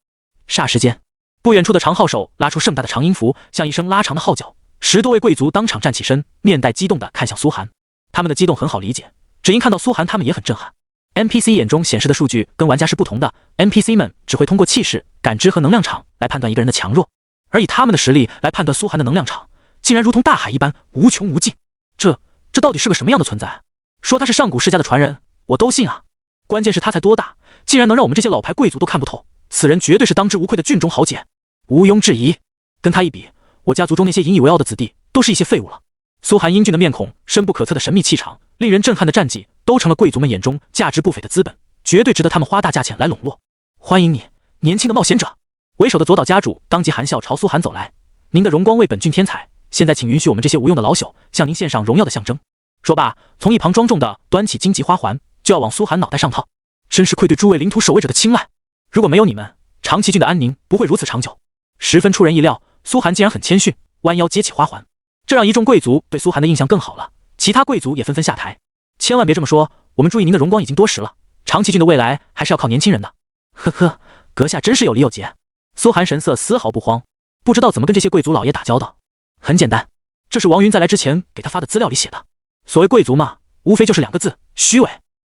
霎时间，不远处的长号手拉出盛大的长音符，像一声拉长的号角。10多位贵族当场站起身，面带激动地看向苏寒。他们的激动很好理解，只因看到苏寒，他们也很震撼。NPC 眼中显示的数据跟玩家是不同的 ，NPC 们只会通过气势、感知和能量场来判断一个人的强弱，而以他们的实力来判断苏寒的能量场，竟然如同大海一般无穷无尽。这到底是个什么样的存在？说他是上古世家的传人，我都信啊。关键是他才多大，竟然能让我们这些老牌贵族都看不透，此人绝对是当之无愧的郡中豪杰，毋庸置疑。跟他一比，我家族中那些引以为傲的子弟都是一些废物了。苏寒英俊的面孔，深不可测的神秘气场，令人震撼的战绩，都成了贵族们眼中价值不菲的资本，绝对值得他们花大价钱来笼络。欢迎你，年轻的冒险者！为首的左岛家主当即含笑朝苏寒走来，您的荣光为本郡添彩，现在请允许我们这些无用的老朽向您献上荣耀的象征。说罢，从一旁庄重的端起荆棘花环，就要往苏寒脑袋上套。真是愧对诸位领土守卫者的青睐，如果没有你们，长崎郡的安宁不会如此长久。十分出人意料，苏寒竟然很谦逊，弯腰接起花环，这让一众贵族对苏寒的印象更好了。其他贵族也纷纷下台。千万别这么说，我们注意您的荣光已经多时了，长崎郡的未来还是要靠年轻人的。呵呵，阁下真是有理有节。苏寒神色丝毫不慌，不知道怎么跟这些贵族老爷打交道。很简单，这是王云在来之前给他发的资料里写的。所谓贵族嘛，无非就是2个字：虚伪。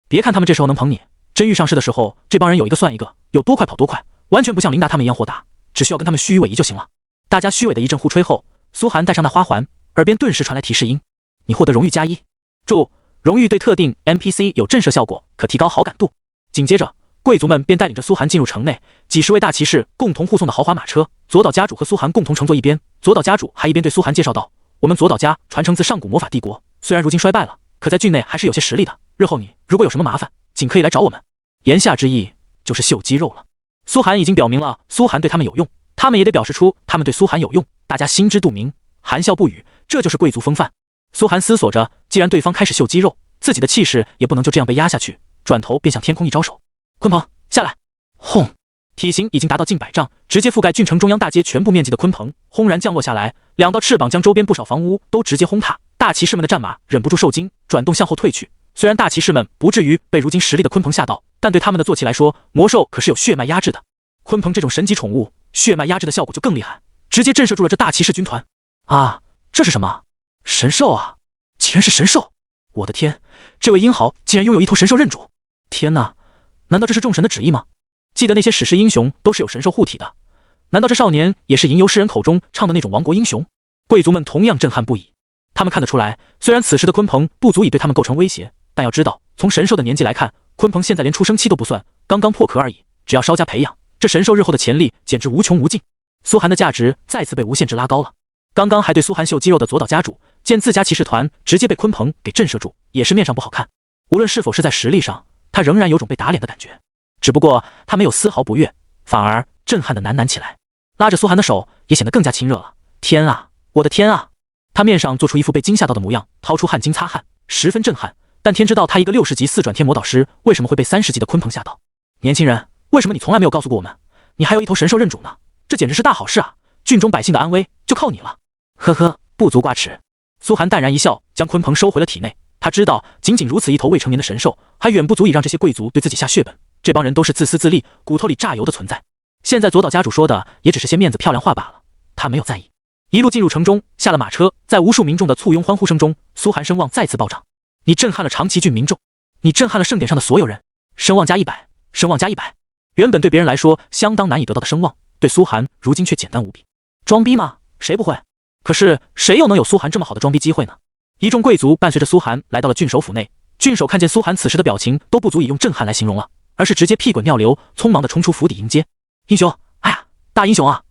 别看他们这时候能捧你，真遇上事的时候，这帮人有一个算一个，有多快跑多快，完全不像琳达他们一样豁达，只需要跟他们虚与委蛇就行了。大家虚伪的一阵互吹后，苏寒戴上那花环，耳边顿时传来提示音：你获得荣誉加1。注：荣誉对特定 NPC 有震慑效果，可提高好感度。紧接着，贵族们便带领着苏寒进入城内，几十位大骑士共同护送的豪华马车，左岛家主和苏寒共同乘坐一边。左岛家主还一边对苏寒介绍道：我们左岛家传承自上古魔法帝国，虽然如今衰败了，可在郡内还是有些实力的，日后你如果有什么麻烦，尽可以来找我们。言下之意就是秀肌肉了。苏寒已经表明了苏寒对他们有用，他们也得表示出他们对苏寒有用，大家心知肚明，含笑不语，这就是贵族风范。苏寒思索着，既然对方开始秀肌肉，自己的气势也不能就这样被压下去，转头便向天空一招手：鲲鹏下来！轰！体型已经达到近100丈，直接覆盖郡城中央大街全部面积的鲲鹏轰然降落下来，2道翅膀将周边不少房屋都直接轰塌。大骑士们的战马忍不住受惊，转动向后退去。虽然大骑士们不至于被如今实力的鲲鹏吓到，但对他们的坐骑来说，魔兽可是有血脉压制的。鲲鹏这种神级宠物，血脉压制的效果就更厉害，直接震慑住了这大骑士军团。啊，这是什么？神兽啊！竟然是神兽！我的天，这位英豪竟然拥有一头神兽认主！天哪，难道这是众神的旨意吗？记得那些史诗英雄都是有神兽护体的，难道这少年也是吟游诗人口中唱的那种亡国英雄？贵族们同样震撼不已。他们看得出来，虽然此时的鲲鹏不足以对他们构成威胁，但要知道，从神兽的年纪来看，鲲鹏现在连出生期都不算，刚刚破壳而已。只要稍加培养，这神兽日后的潜力简直无穷无尽。苏寒的价值再次被无限制拉高了。刚刚还对苏寒秀肌肉的左岛家主，见自家骑士团直接被鲲鹏给震慑住，也是面上不好看。无论是否是在实力上，他仍然有种被打脸的感觉。只不过他没有丝毫不悦，反而震撼的喃喃起来，拉着苏寒的手也显得更加亲热了。天啊，我的天啊！他面上做出一副被惊吓到的模样，掏出汗巾擦汗，十分震撼。但天知道他一个60级4转天魔导师，为什么会被30级的鲲鹏吓到？年轻人，为什么你从来没有告诉过我们，你还有一头神兽认主呢？这简直是大好事啊！郡中百姓的安危就靠你了。呵呵，不足挂齿。苏寒淡然一笑，将鲲鹏收回了体内。他知道，仅仅如此一头未成年的神兽，还远不足以让这些贵族对自己下血本。这帮人都是自私自利、骨头里榨油的存在。现在左岛家主说的也只是些面子漂亮话罢了，他没有在意。一路进入城中，下了马车，在无数民众的簇拥欢呼声中，苏寒声望再次暴涨。你震撼了长崎郡民众，你震撼了盛典上的所有人，声望加100，声望加100。原本对别人来说相当难以得到的声望，对苏寒如今却简单无比。装逼吗？谁不会？可是谁又能有苏寒这么好的装逼机会呢？一众贵族伴随着苏寒来到了郡守府内，郡守看见苏寒此时的表情都不足以用震撼来形容了，而是直接屁滚尿流，匆忙地冲出府邸迎接。英雄，哎呀，大英雄啊！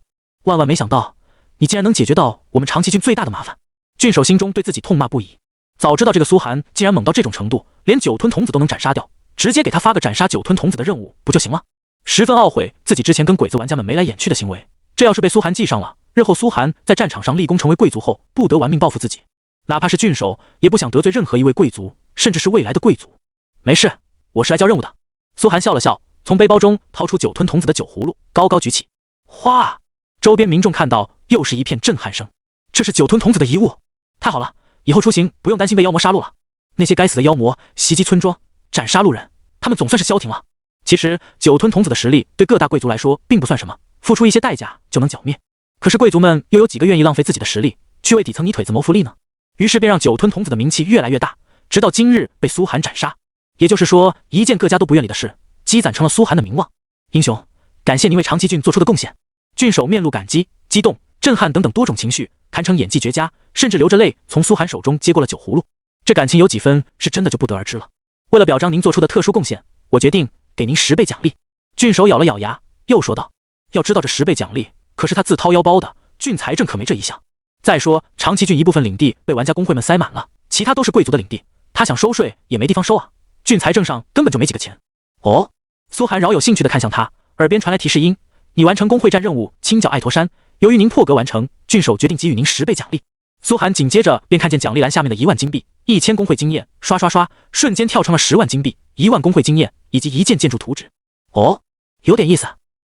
万万没想到，你竟然能解决到我们长崎郡最大的麻烦。郡守心中对自己痛骂不已，早知道这个苏寒竟然猛到这种程度，连酒吞童子都能斩杀掉，直接给他发个斩杀酒吞童子的任务不就行了？十分懊悔自己之前跟鬼子玩家们眉来眼去的行为，这要是被苏寒记上了，日后苏寒在战场上立功成为贵族后，不得玩命报复自己。哪怕是郡守，也不想得罪任何一位贵族，甚至是未来的贵族。没事，我是来交任务的。苏寒笑了笑，从背包中掏出酒吞童子的酒葫芦，高高举起。哗！周边民众看到，又是一片震撼声。这是酒吞童子的遗物，太好了，以后出行不用担心被妖魔杀戮了。那些该死的妖魔袭击村庄，斩杀路人，他们总算是消停了。其实酒吞童子的实力对各大贵族来说并不算什么，付出一些代价就能剿灭。可是贵族们又有几个愿意浪费自己的实力去为底层泥腿子谋福利呢？于是便让酒吞童子的名气越来越大，直到今日被苏寒斩杀。也就是说，一件各家都不愿理的事，积攒成了苏寒的名望。英雄，感谢您为长崎郡做出的贡献。郡守面露感激、激动、震撼等等多种情绪，堪称演技绝佳，甚至流着泪从苏寒手中接过了酒葫芦。这感情有几分是真的就不得而知了。为了表彰您做出的特殊贡献，我决定给您10倍奖励。郡守咬了咬牙，又说道：要知道这10倍奖励可是他自掏腰包的，郡财政可没这一项。再说长崎郡一部分领地被玩家工会们塞满了，其他都是贵族的领地，他想收税也没地方收啊，郡财政上根本就没几个钱。哦，苏寒饶有兴趣地看向他，耳边传来提示音：你完成工会战任务清剿爱驼山，由于您破格完成，郡守决定给予您10倍奖励。苏寒紧接着便看见奖励栏下面的1万金币、1000工会经验，刷刷刷，瞬间跳成了10万金币、1万工会经验以及1件建筑图纸。哦，有点意思。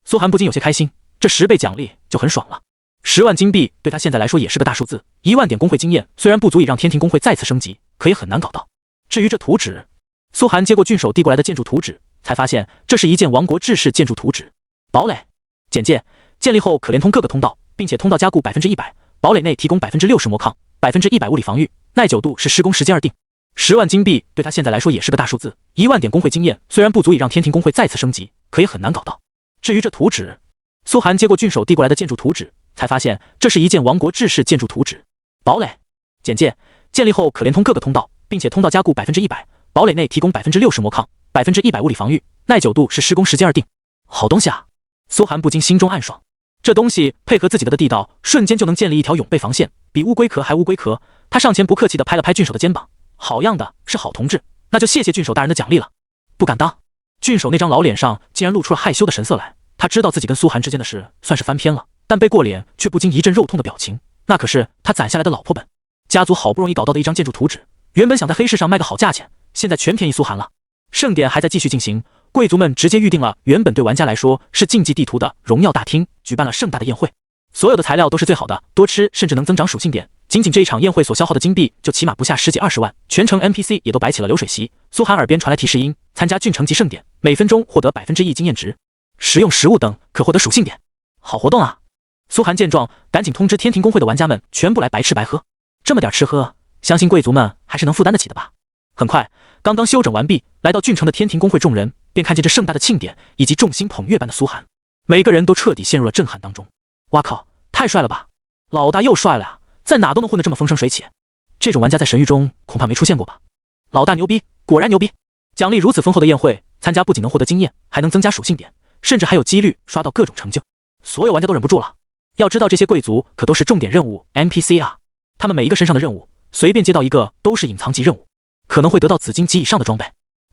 苏寒不禁有些开心，这10倍奖励就很爽了。10万金币对他现在来说也是个大数字，1万点工会经验虽然不足以让天庭工会再次升级，可也很难搞到。至于这图纸，苏寒接过郡守递过来的建筑图纸，才发现这是一件王国制式建筑图纸。堡垒简介：建立后可连通各个通道，并且通道加固100%，堡垒内提供60%魔抗，100%物理防御，耐久度是施工时间而定。10万金币对他现在来说也是个大数字，1万点工会经验虽然不足以让天庭工会再次升级，可也很难搞到。至于这图纸，苏寒接过郡守递过来的建筑图纸，才发现这是一件王国制式建筑图纸。堡垒简介：建立后可连通各个通道，并且通道加固100%，堡垒内提供60%魔抗，100%物理防御，耐久度是施工时间而定。好东西啊！苏寒不禁心中暗爽，这东西配合自己的地道，瞬间就能建立一条永备防线，比乌龟壳还乌龟壳。他上前不客气地拍了拍郡守的肩膀，好样的，是好同志，那就谢谢郡守大人的奖励了。不敢当。郡守那张老脸上竟然露出了害羞的神色来，他知道自己跟苏寒之间的事算是翻篇了，但背过脸却不禁一阵肉痛的表情，那可是他攒下来的老婆本，家族好不容易搞到的一张建筑图纸，原本想在黑市上卖个好价钱，现在全便宜苏寒了。盛典还在继续进行，贵族们直接预定了原本对玩家来说是竞技地图的荣耀大厅，举办了盛大的宴会，所有的材料都是最好的，多吃甚至能增长属性点。仅仅这一场宴会所消耗的金币就起码不下10几20万，全城 NPC 也都摆起了流水席。苏寒耳边传来提示音：参加郡城级盛典，每分钟获得1%经验值，食用食物等可获得属性点。好活动啊！苏寒见状，赶紧通知天庭工会的玩家们全部来白吃白喝。这么点吃喝，相信贵族们还是能负担得起的吧。很快，刚刚休整完毕，来到郡城的天庭工会众人便看见这盛大的庆典以及众星捧月般的苏寒，每个人都彻底陷入了震撼当中。哇靠，太帅了吧！老大又帅了呀，在哪都能混得这么风生水起，这种玩家在神域中恐怕没出现过吧？老大牛逼，果然牛逼！奖励如此丰厚的宴会，参加不仅能获得经验，还能增加属性点，甚至还有几率刷到各种成就。所有玩家都忍不住了。要知道这些贵族可都是重点任务 NPC 啊，他们每一个身上的任务，随便接到一个都是隐藏级任务，可能会得到紫金级以上的装备。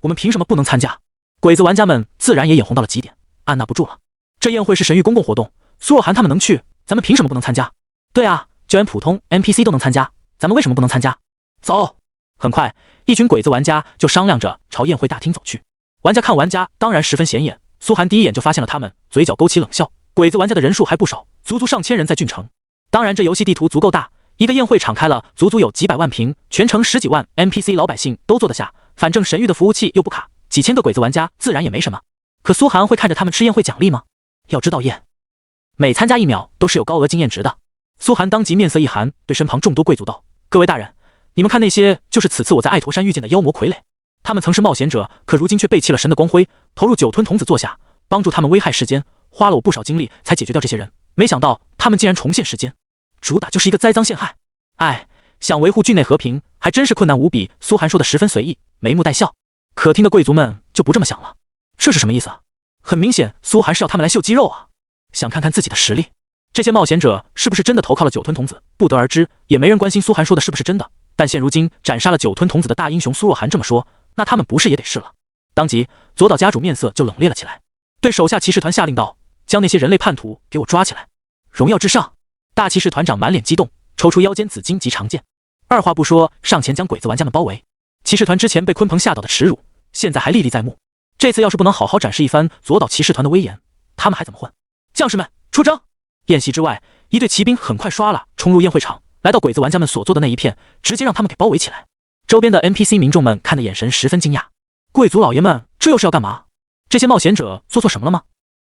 我们凭什么不能参加？鬼子玩家们自然也眼红到了极点，按捺不住了。这宴会是神域公共活动，苏若涵他们能去，咱们凭什么不能参加？对啊，就连普通 NPC 都能参加，咱们为什么不能参加？走！很快，一群鬼子玩家就商量着朝宴会大厅走去。玩家看玩家当然十分显眼，苏寒第一眼就发现了他们，嘴角勾起冷笑。鬼子玩家的人数还不少，足足上千人在郡城。当然，这游戏地图足够大，一个宴会敞开了，足足有几百万平，全城10几万 NPC 老百姓都坐得下。反正神域的服务器又不卡，几千个鬼子玩家自然也没什么。可苏寒会看着他们吃宴会奖励吗？要知道每参加1秒都是有高额经验值的。苏寒当即面色一寒，对身旁众多贵族道：各位大人，你们看那些就是此次我在爱驼山遇见的妖魔傀儡，他们曾是冒险者，可如今却背弃了神的光辉，投入酒吞童子座下，帮助他们危害世间，花了我不少精力才解决掉这些人，没想到他们竟然重现世间，主打就是一个栽赃陷害。哎，想维护郡内和平，还真是困难无比。苏寒说的十分随意，眉目带笑。可听的贵族们就不这么想了，这是什么意思啊？很明显，苏寒是要他们来秀肌肉啊，想看看自己的实力。这些冒险者是不是真的投靠了酒吞童子，不得而知，也没人关心苏寒说的是不是真的。但现如今斩杀了酒吞童子的大英雄苏若寒这么说，那他们不是也得是了？当即，左岛家主面色就冷冽了起来，对手下骑士团下令道：“将那些人类叛徒给我抓起来！荣耀至上！”大骑士团长满脸激动，抽出腰间紫金级长剑，二话不说上前将鬼子玩家们包围。骑士团之前被鲲鹏吓倒的耻辱，现在还历历在目。这次要是不能好好展示一番左岛骑士团的威严，他们还怎么混？将士们，出征！宴席之外，一队骑兵很快刷了冲入宴会场，来到鬼子玩家们所坐的那一片，直接让他们给包围起来。周边的 NPC 民众们看的眼神十分惊讶，贵族老爷们这又是要干嘛？这些冒险者做错什么了吗？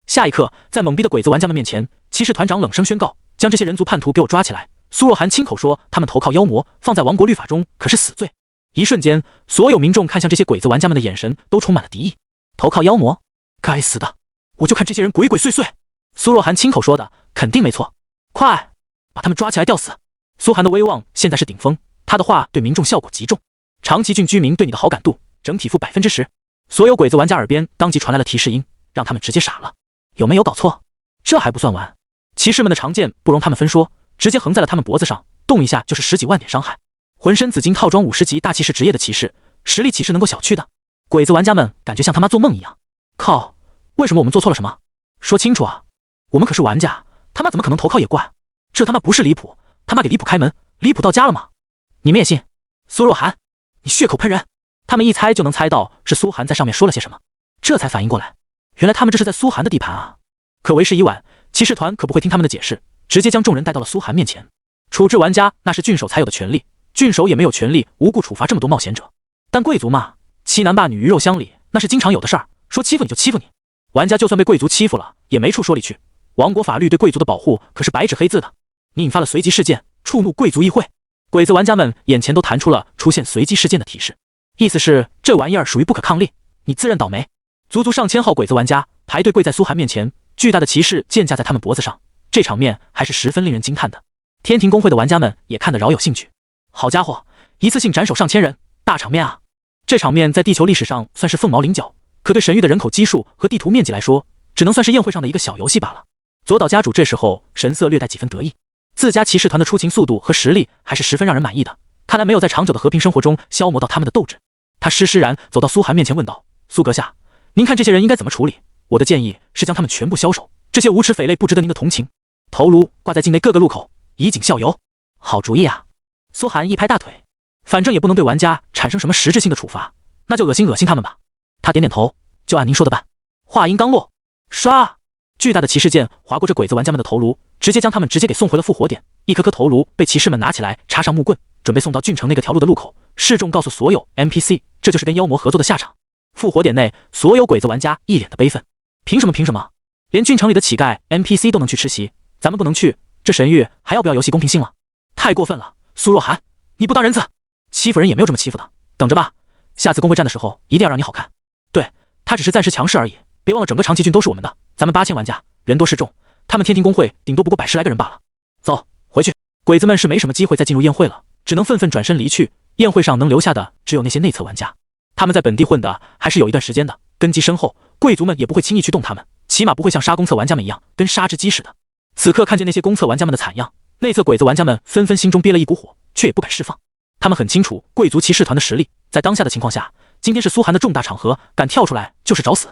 下一刻，在懵逼的鬼子玩家们面前，骑士团长冷声宣告：“将这些人族叛徒给我抓起来！”苏若寒亲口说，他们投靠妖魔，放在王国律法中可是死罪。一瞬间，所有民众看向这些鬼子玩家们的眼神都充满了敌意。投靠妖魔？该死的！我就看这些人鬼鬼祟祟。苏若寒亲口说的，肯定没错。快，把他们抓起来吊死！苏寒的威望现在是顶峰，他的话对民众效果极重。长崎郡居民对你的好感度整体负10%。所有鬼子玩家耳边当即传来了提示音，让他们直接傻了。有没有搞错？这还不算完，骑士们的长剑不容他们分说，直接横在了他们脖子上，动一下就是10几万点伤害。浑身紫金套装50级大骑士职业的骑士，实力岂是能够小觑的？鬼子玩家们感觉像他妈做梦一样。靠，为什么我们做错了什么？说清楚啊！我们可是玩家，他妈怎么可能投靠野怪？这他妈不是离谱，他妈给离谱开门，离谱到家了吗？你们也信？苏若寒，你血口喷人！他们一猜就能猜到是苏寒在上面说了些什么，这才反应过来，原来他们这是在苏寒的地盘啊！可为时已晚，骑士团可不会听他们的解释，直接将众人带到了苏寒面前。处置玩家那是郡守才有的权利，郡守也没有权利无故处罚这么多冒险者。但贵族嘛，欺男霸女鱼肉乡里，那是经常有的事儿，说欺负你就欺负你。玩家就算被贵族欺负了，也没处说理去。王国法律对贵族的保护可是白纸黑字的。你引发了随机事件，触怒贵族议会。鬼子玩家们眼前都弹出了出现随机事件的提示，意思是这玩意儿属于不可抗力，你自认倒霉。足足上千号鬼子玩家排队跪在苏寒面前，巨大的骑士剑架在他们脖子上，这场面还是十分令人惊叹的。天庭公会的玩家们也看得饶有兴趣。好家伙，一次性斩首上千人，大场面啊！这场面在地球历史上算是凤毛麟角，可对神域的人口基数和地图面积来说，只能算是宴会上的一个小游戏罢了。左岛家主这时候神色略带几分得意，自家骑士团的出勤速度和实力还是十分让人满意的，看来没有在长久的和平生活中消磨到他们的斗志。他施然走到苏寒面前问道：“苏阁下，您看这些人应该怎么处理？我的建议是将他们全部销售，这些无耻匪类不值得您的同情，头颅挂在境内各个路口，以儆效尤。”好主意啊！苏寒一拍大腿，反正也不能对玩家产生什么实质性的处罚，那就恶心他们吧。他点点头，就按您说的办。话音刚落，唰！巨大的骑士剑划过这鬼子玩家们的头颅，直接将他们直接给送回了复活点。一颗颗头颅被骑士们拿起来，插上木棍，准备送到郡城那个条路的路口。示众告诉所有 NPC， 这就是跟妖魔合作的下场。复活点内，所有鬼子玩家一脸的悲愤。凭什么？凭什么？连郡城里的乞丐 NPC 都能去吃席，咱们不能去？这神域还要不要游戏公平性了？太过分了！苏若寒，你不当人子，欺负人也没有这么欺负的。等着吧，下次公会战的时候一定要让你好看。对，他只是暂时强势而已，别忘了整个长崎郡都是我们的，咱们8000玩家，人多势众，他们天庭公会顶多不过100、10来个人罢了。走，回去。鬼子们是没什么机会再进入宴会了，只能愤愤转身离去。宴会上能留下的只有那些内测玩家，他们在本地混的还是有一段时间的，根基深厚，贵族们也不会轻易去动他们，起码不会像杀公测玩家们一样跟杀只鸡似的。此刻看见那些公测玩家们的惨样，内测鬼子玩家们纷纷心中憋了一股火，却也不敢释放。他们很清楚贵族骑士团的实力，在当下的情况下，今天是苏寒的重大场合，敢跳出来就是找死。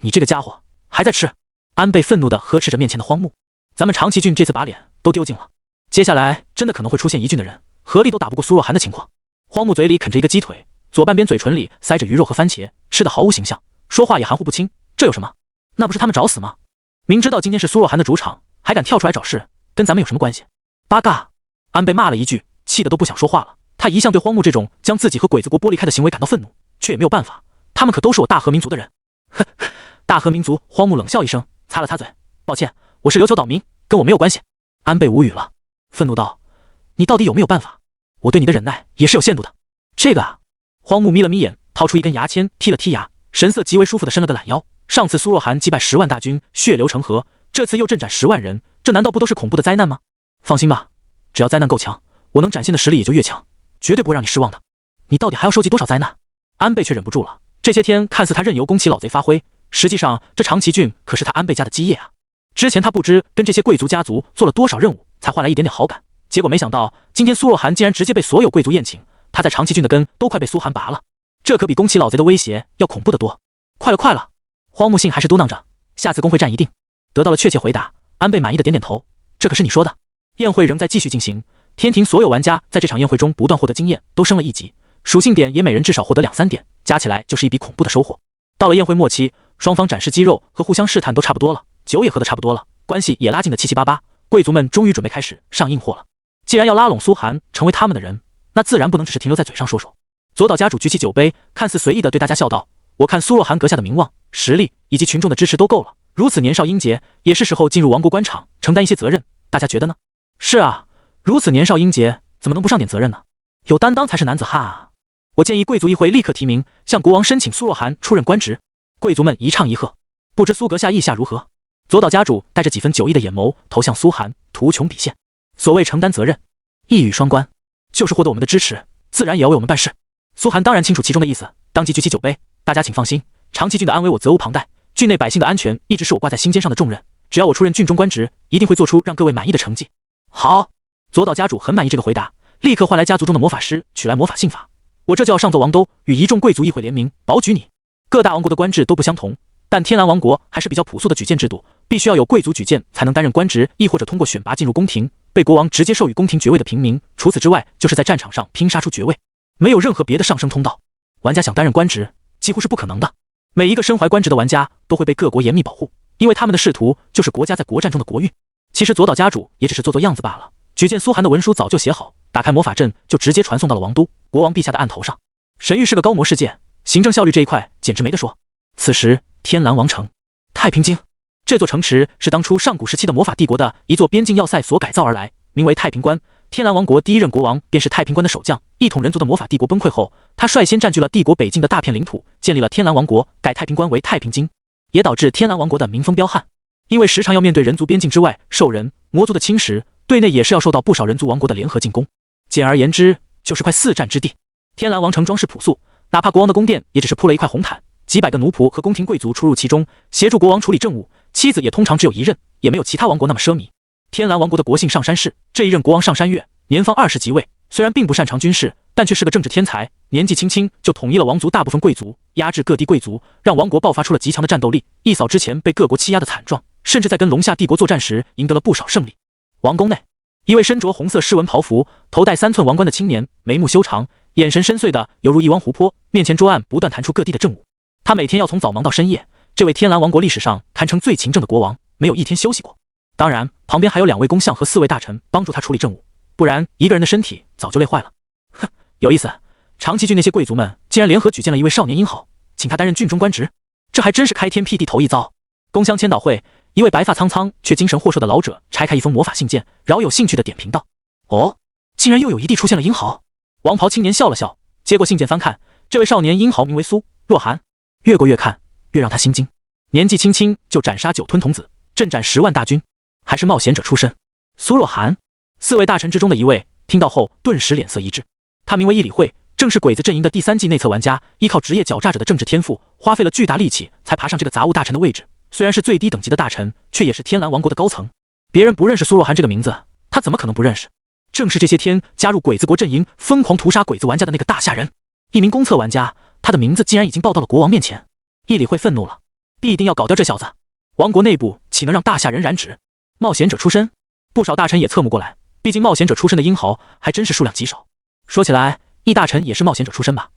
你这个家伙还在吃！安倍愤怒地呵斥着面前的荒木，咱们长崎郡这次把脸都丢尽了，接下来真的可能会出现一郡的人合力都打不过苏若寒的情况。荒木嘴里啃着一个鸡腿，左半边嘴唇里塞着鱼肉和番茄，吃得毫无形象，说话也含糊不清。这有什么？那不是他们找死吗？明知道今天是苏若寒的主场，还敢跳出来找事，跟咱们有什么关系？八嘎！安倍骂了一句，气得都不想说话了。他一向对荒木这种将自己和鬼子国剥离开的行为感到愤怒，却也没有办法，他们可都是我大和民族的人。哼，大和民族！荒木冷笑一声，擦了擦嘴，抱歉，我是琉球岛民，跟我没有关系。安倍无语了，愤怒道：“你到底有没有办法？我对你的忍耐也是有限度的。”这个啊！荒木眯了眯眼，掏出一根牙签剔了剔牙，神色极为舒服地伸了个懒腰。上次苏若寒击败10万大军，血流成河，这次又阵斩10万人，这难道不都是恐怖的灾难吗？放心吧，只要灾难够强，我能展现的实力也就越强，绝对不会让你失望的。你到底还要收集多少灾难？安倍却忍不住了。这些天看似他任由宫崎老贼发挥，实际上这长崎郡可是他安倍家的基业啊。之前他不知跟这些贵族家族做了多少任务，才换来一点点好感，结果没想到今天苏若涵竟然直接被所有贵族宴请，他在长崎郡的根都快被苏涵拔了，这可比宫崎老贼的威胁要恐怖得多。快了快了，荒木信还是嘟囔着，下次工会战一定。得到了确切回答，安倍满意的点点头，这可是你说的。宴会仍在继续进行，天庭所有玩家在这场宴会中不断获得经验，都升了1级，属性点也每人至少获得2-3点，加起来就是一笔恐怖的收获。到了宴会末期，双方展示肌肉和互相试探都差不多了，酒也喝得差不多了，关系也拉近得七七八八，贵族们终于准备开始上硬货了。既然要拉拢苏涵成为他们的人，那自然不能只是停留在嘴上说说。佐岛家主举起酒杯，看似随意地对大家笑道：“我看苏若涵阁下的名望、实力以及群众的支持都够了，如此年少英杰，也是时候进入王国官场承担一些责任，大家觉得呢？”是啊，如此年少英杰，怎么能不上点责任呢？有担当才是男子汉啊！我建议贵族议会立刻提名，向国王申请苏若涵出任官职。贵族们一唱一和，不知苏阁下意下如何？佐岛家主带着几分酒意的眼眸投向苏涵，图穷匕现。所谓承担责任，一语双关，就是获得我们的支持，自然也要为我们办事。苏涵当然清楚其中的意思，当即举起酒杯，大家请放心，长崎郡的安危我责无旁贷，郡内百姓的安全一直是我挂在心尖上的重任，只要我出任郡中官职，一定会做出让各位满意的成绩。好，佐岛家主很满意这个回答，立刻唤来家族中的魔法师，取来魔法信法。我这就要上奏王都，与一众贵族议会联名，保举你。各大王国的官制都不相同，但天蓝王国还是比较朴素的举荐制度，必须要有贵族举荐才能担任官职，亦或者通过选拔进入宫廷，被国王直接授予宫廷爵位的平民。除此之外，就是在战场上拼杀出爵位，没有任何别的上升通道。玩家想担任官职，几乎是不可能的。每一个身怀官职的玩家都会被各国严密保护，因为他们的仕途就是国家在国战中的国运。其实佐岛家主也只是做做样子罢了，举荐苏涵的文书早就写好，打开魔法阵就直接传送到了王都国王陛下的案头上。神域是个高魔世界，行政效率这一块简直没得说。此时天蓝王城太平京这座城池是当初上古时期的魔法帝国的一座边境要塞所改造而来，名为太平关。天蓝王国第一任国王便是太平关的守将。一统人族的魔法帝国崩溃后，他率先占据了帝国北境的大片领土，建立了天蓝王国，改太平关为太平京，也导致天蓝王国的民风彪悍。因为时常要面对人族边境之外兽人、魔族的侵蚀，对内也是要受到不少人族王国的联合进攻。简而言之，就是块四战之地。天蓝王城装饰朴素，哪怕国王的宫殿也只是铺了一块红毯，几百个奴仆和宫廷贵族出入其中，协助国王处理政务，妻子也通常只有一任，也没有其他王国那么奢靡。天蓝王国的国姓上山氏，这一任国王上山月，年方20即位，虽然并不擅长军事，但却是个政治天才，年纪轻轻就统一了王族大部分贵族，压制各地贵族，让王国爆发出了极强的战斗力，一扫之前被各国欺压的惨状，甚至在跟龙夏帝国作战时赢得了不少胜利。王宫内，一位身着红色诗纹袍服、头戴3寸王冠的青年，眉目修长，眼神深邃的犹如一汪湖泊，面前桌案不断弹出各地的政务。他每天要从早忙到深夜，这位天蓝王国历史上堪称最勤政的国王，没有一天休息过。当然，旁边还有2位公相和4位大臣帮助他处理政务，不然一个人的身体早就累坏了。哼，有意思，长崎郡那些贵族们竟然联合举荐了一位少年英豪，请他担任郡中官职，这还真是开天辟地头一遭。公乡签到会，一位白发苍苍却精神霍烁的老者拆开一封魔法信件，饶有兴趣地点评道：“哦，竟然又有一地出现了英豪。”王袍青年笑了笑，接过信件翻看，这位少年英豪名为苏若涵，越过越看越让他心惊。年纪轻轻就斩杀9吞童子，阵斩10万大军，还是冒险者出身。苏若涵，4位大臣之中的一位，听到后顿时脸色一滞。他名为伊里惠，正是鬼子阵营的第3季内测玩家，依靠职业狡诈者的政治天赋，花费了巨大力气才爬上这个杂物大臣的位置。虽然是最低等级的大臣，却也是天蓝王国的高层。别人不认识苏若涵这个名字，他怎么可能不认识？正是这些天加入鬼子国阵营，疯狂屠杀鬼子玩家的那个大吓人，一名公测玩家，他的名字竟然已经报到了国王面前。伊里惠愤怒了，必定要搞掉这小子。王国内部岂能让大吓人染指？冒险者出身，不少大臣也侧目过来，毕竟冒险者出身的英豪还真是数量极少。说起来，易大臣也是冒险者出身吧？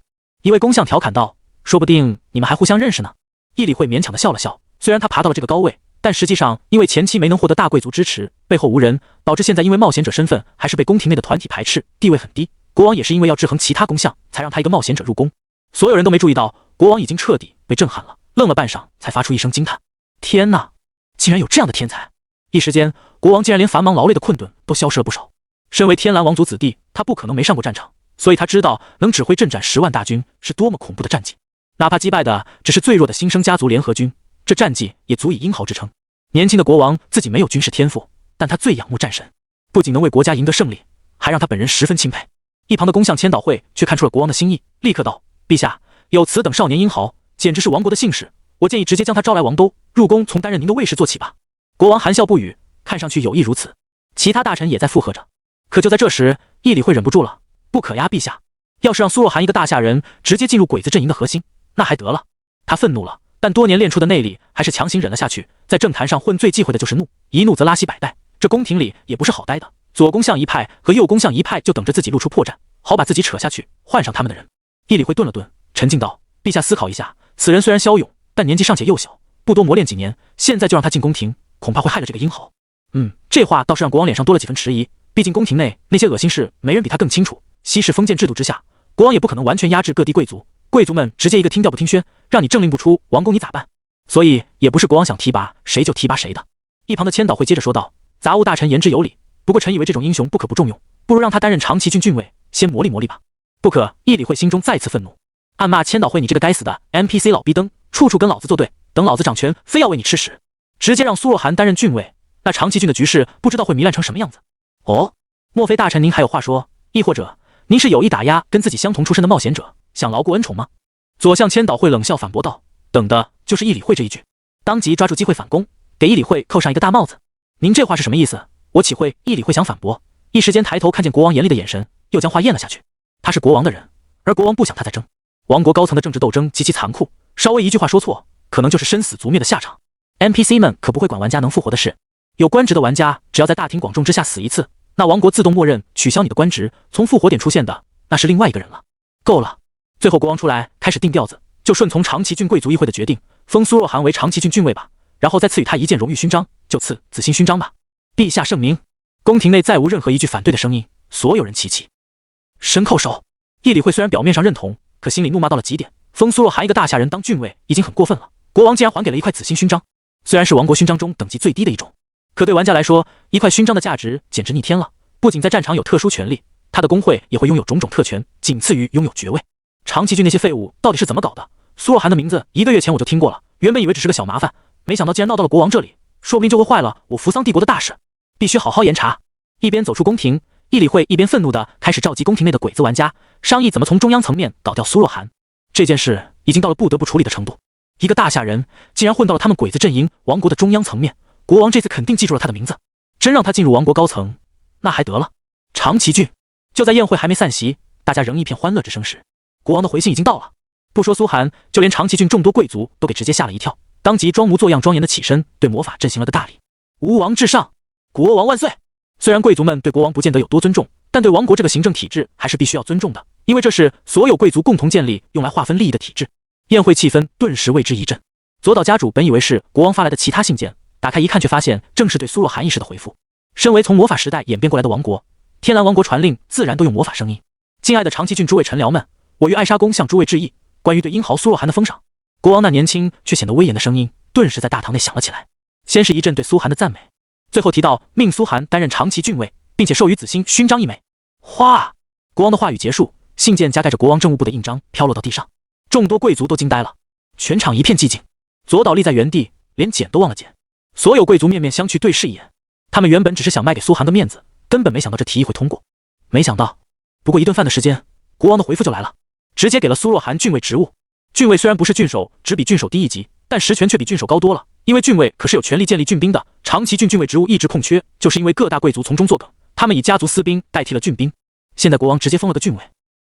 一位公相调侃道：“说不定你们还互相认识呢。”伊里惠勉强的笑了笑，虽然他爬到了这个高位，但实际上因为前期没能获得大贵族支持，背后无人，导致现在因为冒险者身份还是被宫廷内的团体排斥，地位很低。国王也是因为要制衡其他公相，才让他一个冒险者入宫。所有人都没注意到，国王已经彻底被震撼了，愣了半晌，才发出一声惊叹：“天哪，竟然有这样的天才！”一时间，国王竟然连繁忙劳累的困顿都消失了不少。身为天蓝王族子弟，他不可能没上过战场，所以他知道能指挥阵斩10万大军是多么恐怖的战绩。哪怕击败的只是最弱的新生家族联合军，这战绩也足以英豪之称。年轻的国王自己没有军事天赋，但他最仰慕战神，不仅能为国家赢得胜利，还让他本人十分钦佩。一旁的公相千岛惠却看出了国王的心意，立刻道：“陛下，有此等少年英豪，简直是亡国的幸事。我建议直接将他招来王都，入宫从担任您的卫士做起吧。”国王含笑不语，看上去有意如此。其他大臣也在附和着。可就在这时，义理会忍不住了：“不可呀，陛下！要是让苏若涵一个大下人直接进入鬼子阵营的核心，那还得了？”他愤怒了，但多年练出的内力还是强行忍了下去。在政坛上混最忌讳的就是怒，一怒则拉稀百代。这宫廷里也不是好待的，左公相一派和右公相一派就等着自己露出破绽，好把自己扯下去，换上他们的人。义理会顿了顿，沉静道：“陛下思考一下，此人虽然骁勇，但年纪尚且幼小，不多磨练几年，现在就让他进宫廷，恐怕会害了这个英豪。”这话倒是让国王脸上多了几分迟疑。毕竟宫廷内那些恶心事，没人比他更清楚。西式封建制度之下，国王也不可能完全压制各地贵族，贵族们直接一个听调不听宣，让你政令不出，王宫你咋办？所以也不是国王想提拔谁就提拔谁的。一旁的千岛会接着说道：“杂务大臣言之有理，不过臣以为这种英雄不可不重用，不如让他担任长崎郡郡尉，先磨砺磨砺吧。”不可！义理会心中再次愤怒，暗骂千岛会：“你这个该死的 NPC 老逼灯，处处跟老子作对，等老子掌权，非要喂你吃屎！”直接让苏若涵担任郡尉，那长崎郡的局势不知道会糜烂成什么样子。哦，莫非大臣您还有话说？亦或者您是有意打压跟自己相同出身的冒险者，想牢固恩宠吗？左相千岛会冷笑反驳道：“等的就是义理会这一句。”当即抓住机会反攻，给义理会扣上一个大帽子。您这话是什么意思？我岂会？义理会想反驳，一时间抬头看见国王严厉的眼神，又将话咽了下去。他是国王的人，而国王不想他再争。王国高层的政治斗争极其残酷，稍微一句话说错，可能就是生死族灭的下场。NPC 们可不会管玩家能复活的事，有官职的玩家只要在大庭广众之下死一次，那王国自动默认取消你的官职，从复活点出现的那是另外一个人了。够了！最后国王出来开始定调子，就顺从长崎郡贵族议会的决定，封苏若涵为长崎郡郡尉吧，然后再赐予他一件荣誉勋章，就赐紫心勋章吧。陛下圣明！宫廷内再无任何一句反对的声音，所有人齐齐伸叩首。义理会虽然表面上认同，可心里怒骂到了极点，封苏若涵一个大下人当郡尉已经很过分了，国王竟然还给了一块紫心勋章，虽然是王国勋章中等级最低的一种，可对玩家来说，一块勋章的价值简直逆天了。不仅在战场有特殊权利，他的工会也会拥有种种特权，仅次于拥有爵位。长崎郡那些废物到底是怎么搞的？苏若涵的名字1个月前我就听过了，原本以为只是个小麻烦，没想到竟然闹到了国王这里，说不定就会坏了我扶桑帝国的大事，必须好好严查。一边走出宫廷，义理会一边愤怒地开始召集宫廷内的鬼子玩家，商议怎么从中央层面搞掉苏若涵。这件事已经到了不得不处理的程度，一个大下人竟然混到了他们鬼子阵营王国的中央层面，国王这次肯定记住了他的名字，真让他进入王国高层，那还得了。长崎郡。就在宴会还没散席，大家仍一片欢乐之声时，国王的回信已经到了。不说苏涵，就连长崎郡众多贵族都给直接吓了一跳，当即装模作样庄严的起身，对魔法阵行了个大礼。吾王至上，国王万岁！虽然贵族们对国王不见得有多尊重，但对王国这个行政体制还是必须要尊重的，因为这是所有贵族共同建立用来划分利益的体制。宴会气氛顿时为之一振。佐岛家主本以为是国王发来的其他信件，打开一看却发现正是对苏若涵一事的回复。身为从魔法时代演变过来的王国，天蓝王国传令自然都用魔法声音。敬爱的长崎郡诸位臣僚们，我于艾莎宫向诸位致意，关于对英豪苏若涵的封赏。国王那年轻却显得威严的声音顿时在大堂内响了起来。先是一阵对苏涵的赞美，最后提到命苏涵担任长崎郡尉，并且授予紫心勋章1枚。哗！国王的话语结束，信件夹盖着国王政务部的印章飘落到地上，众多贵族都惊呆了，全场一片寂静。佐岛立在原地，连捡都忘了捡。所有贵族面面相觑，对视一眼。他们原本只是想卖给苏涵个面子，根本没想到这提议会通过。没想到，不过一顿饭的时间，国王的回复就来了，直接给了苏若涵郡尉职务。郡尉虽然不是郡守，只比郡守低1级，但实权却比郡守高多了。因为郡尉可是有权利建立郡兵的，长崎郡郡尉职务一直空缺，就是因为各大贵族从中作梗，他们以家族私兵代替了郡兵。现在国王直接封了个郡尉，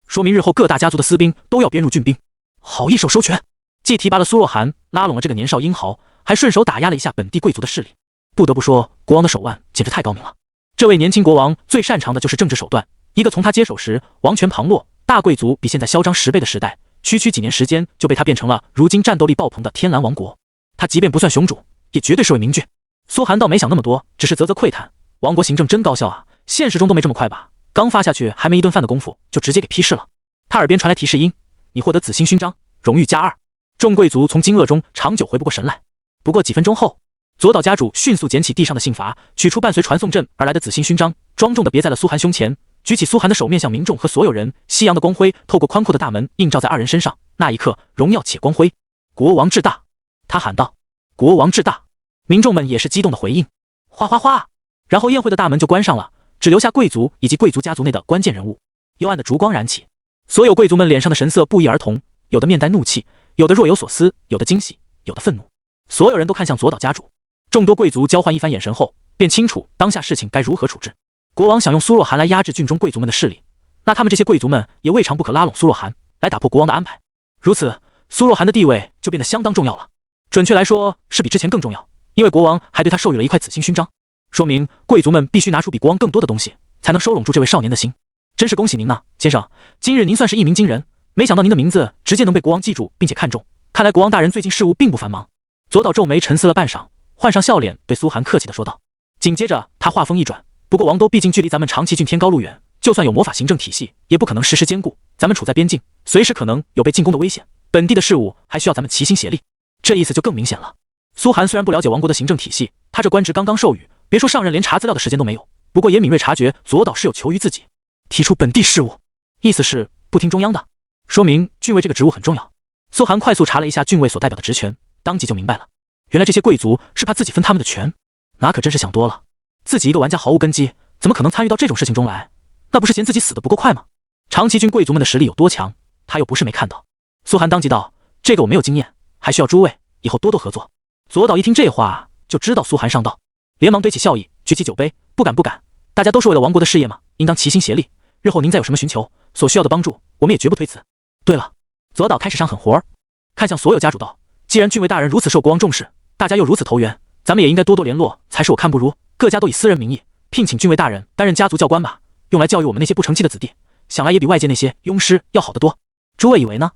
说明日后各大家族的私兵都要编入郡兵。好一手收权，既提拔了苏若涵，拉拢了这个年少英豪，还顺手打压了一下本地贵族的势力。不得不说，国王的手腕简直太高明了。这位年轻国王最擅长的就是政治手段，一个从他接手时王权旁落，大贵族比现在嚣张10倍的时代，区区几年时间就被他变成了如今战斗力爆棚的天蓝王国。他即便不算雄主，也绝对是位明君。苏涵倒没想那么多，只是啧啧喟叹，王国行政真高效啊，现实中都没这么快吧，刚发下去还没一顿饭的功夫，就直接给批示了。他耳边传来提示音，你获得紫心勋章，荣誉+2。众贵族从惊愕中长久回不过神来。不过几分钟后，佐岛家主迅速捡起地上的信罚，取出伴随传送阵而来的紫心勋章，庄重地别在了苏涵胸前，举起苏涵的手面向民众和所有人，夕阳的光辉透过宽阔的大门映照在2人身上，那一刻荣耀且光辉。国王至大，他喊道，国王至大。民众们也是激动的回应，哗哗哗。然后宴会的大门就关上了，只留下贵族以及贵族家族内的关键人物。幽暗的烛光燃起，所有贵族们脸上的神色不一而同，有的面带怒气，有的若有所思，有的惊喜，有的愤怒。所有人都看向左岛家主。众多贵族交换一番眼神后，便清楚当下事情该如何处置。国王想用苏若涵来压制郡中贵族们的势力，那他们这些贵族们也未尝不可拉拢苏若涵来打破国王的安排。如此，苏若涵的地位就变得相当重要了。准确来说，是比之前更重要，因为国王还对他授予了一块紫星勋章，说明贵族们必须拿出比国王更多的东西，才能收拢住这位少年的心。真是恭喜您呢，先生！今日您算是一鸣惊人，没想到您的名字直接能被国王记住并且看重。看来国王大人最近事务并不繁忙。左岛皱眉沉思了半晌，换上笑脸对苏涵客气地说道。紧接着他话锋一转，不过王都毕竟距离咱们长崎郡天高路远，就算有魔法行政体系，也不可能时时兼顾。咱们处在边境，随时可能有被进攻的危险，本地的事务还需要咱们齐心协力。这意思就更明显了。苏涵虽然不了解王国的行政体系，他这官职刚刚授予，别说上任，连查资料的时间都没有。不过也敏锐察觉左岛是有求于自己，提出本地事务，意思是不听中央的，说明郡尉这个职务很重要。苏涵快速查了一下郡尉所代表的职权，当即就明白了，原来这些贵族是怕自己分他们的权，那可真是想多了。自己一个玩家毫无根基，怎么可能参与到这种事情中来？那不是嫌自己死得不够快吗？长崎郡贵族们的实力有多强，他又不是没看到。苏涵当即道：“这个我没有经验，还需要诸位以后多多合作。”左岛一听这话，就知道苏涵上道，连忙堆起笑意，举起酒杯：“不敢不敢，大家都是为了王国的事业嘛，应当齐心协力。日后您再有什么寻求所需要的帮助，我们也绝不推辞。对了。”左岛开始上狠活儿，看向所有家主道：“既然郡尉大人如此受国王重视，大家又如此投缘，咱们也应该多多联络才是。我看不如各家都以私人名义聘请郡尉大人担任家族教官吧，用来教育我们那些不成器的子弟，想来也比外界那些庸师要好得多。诸位以为呢？”“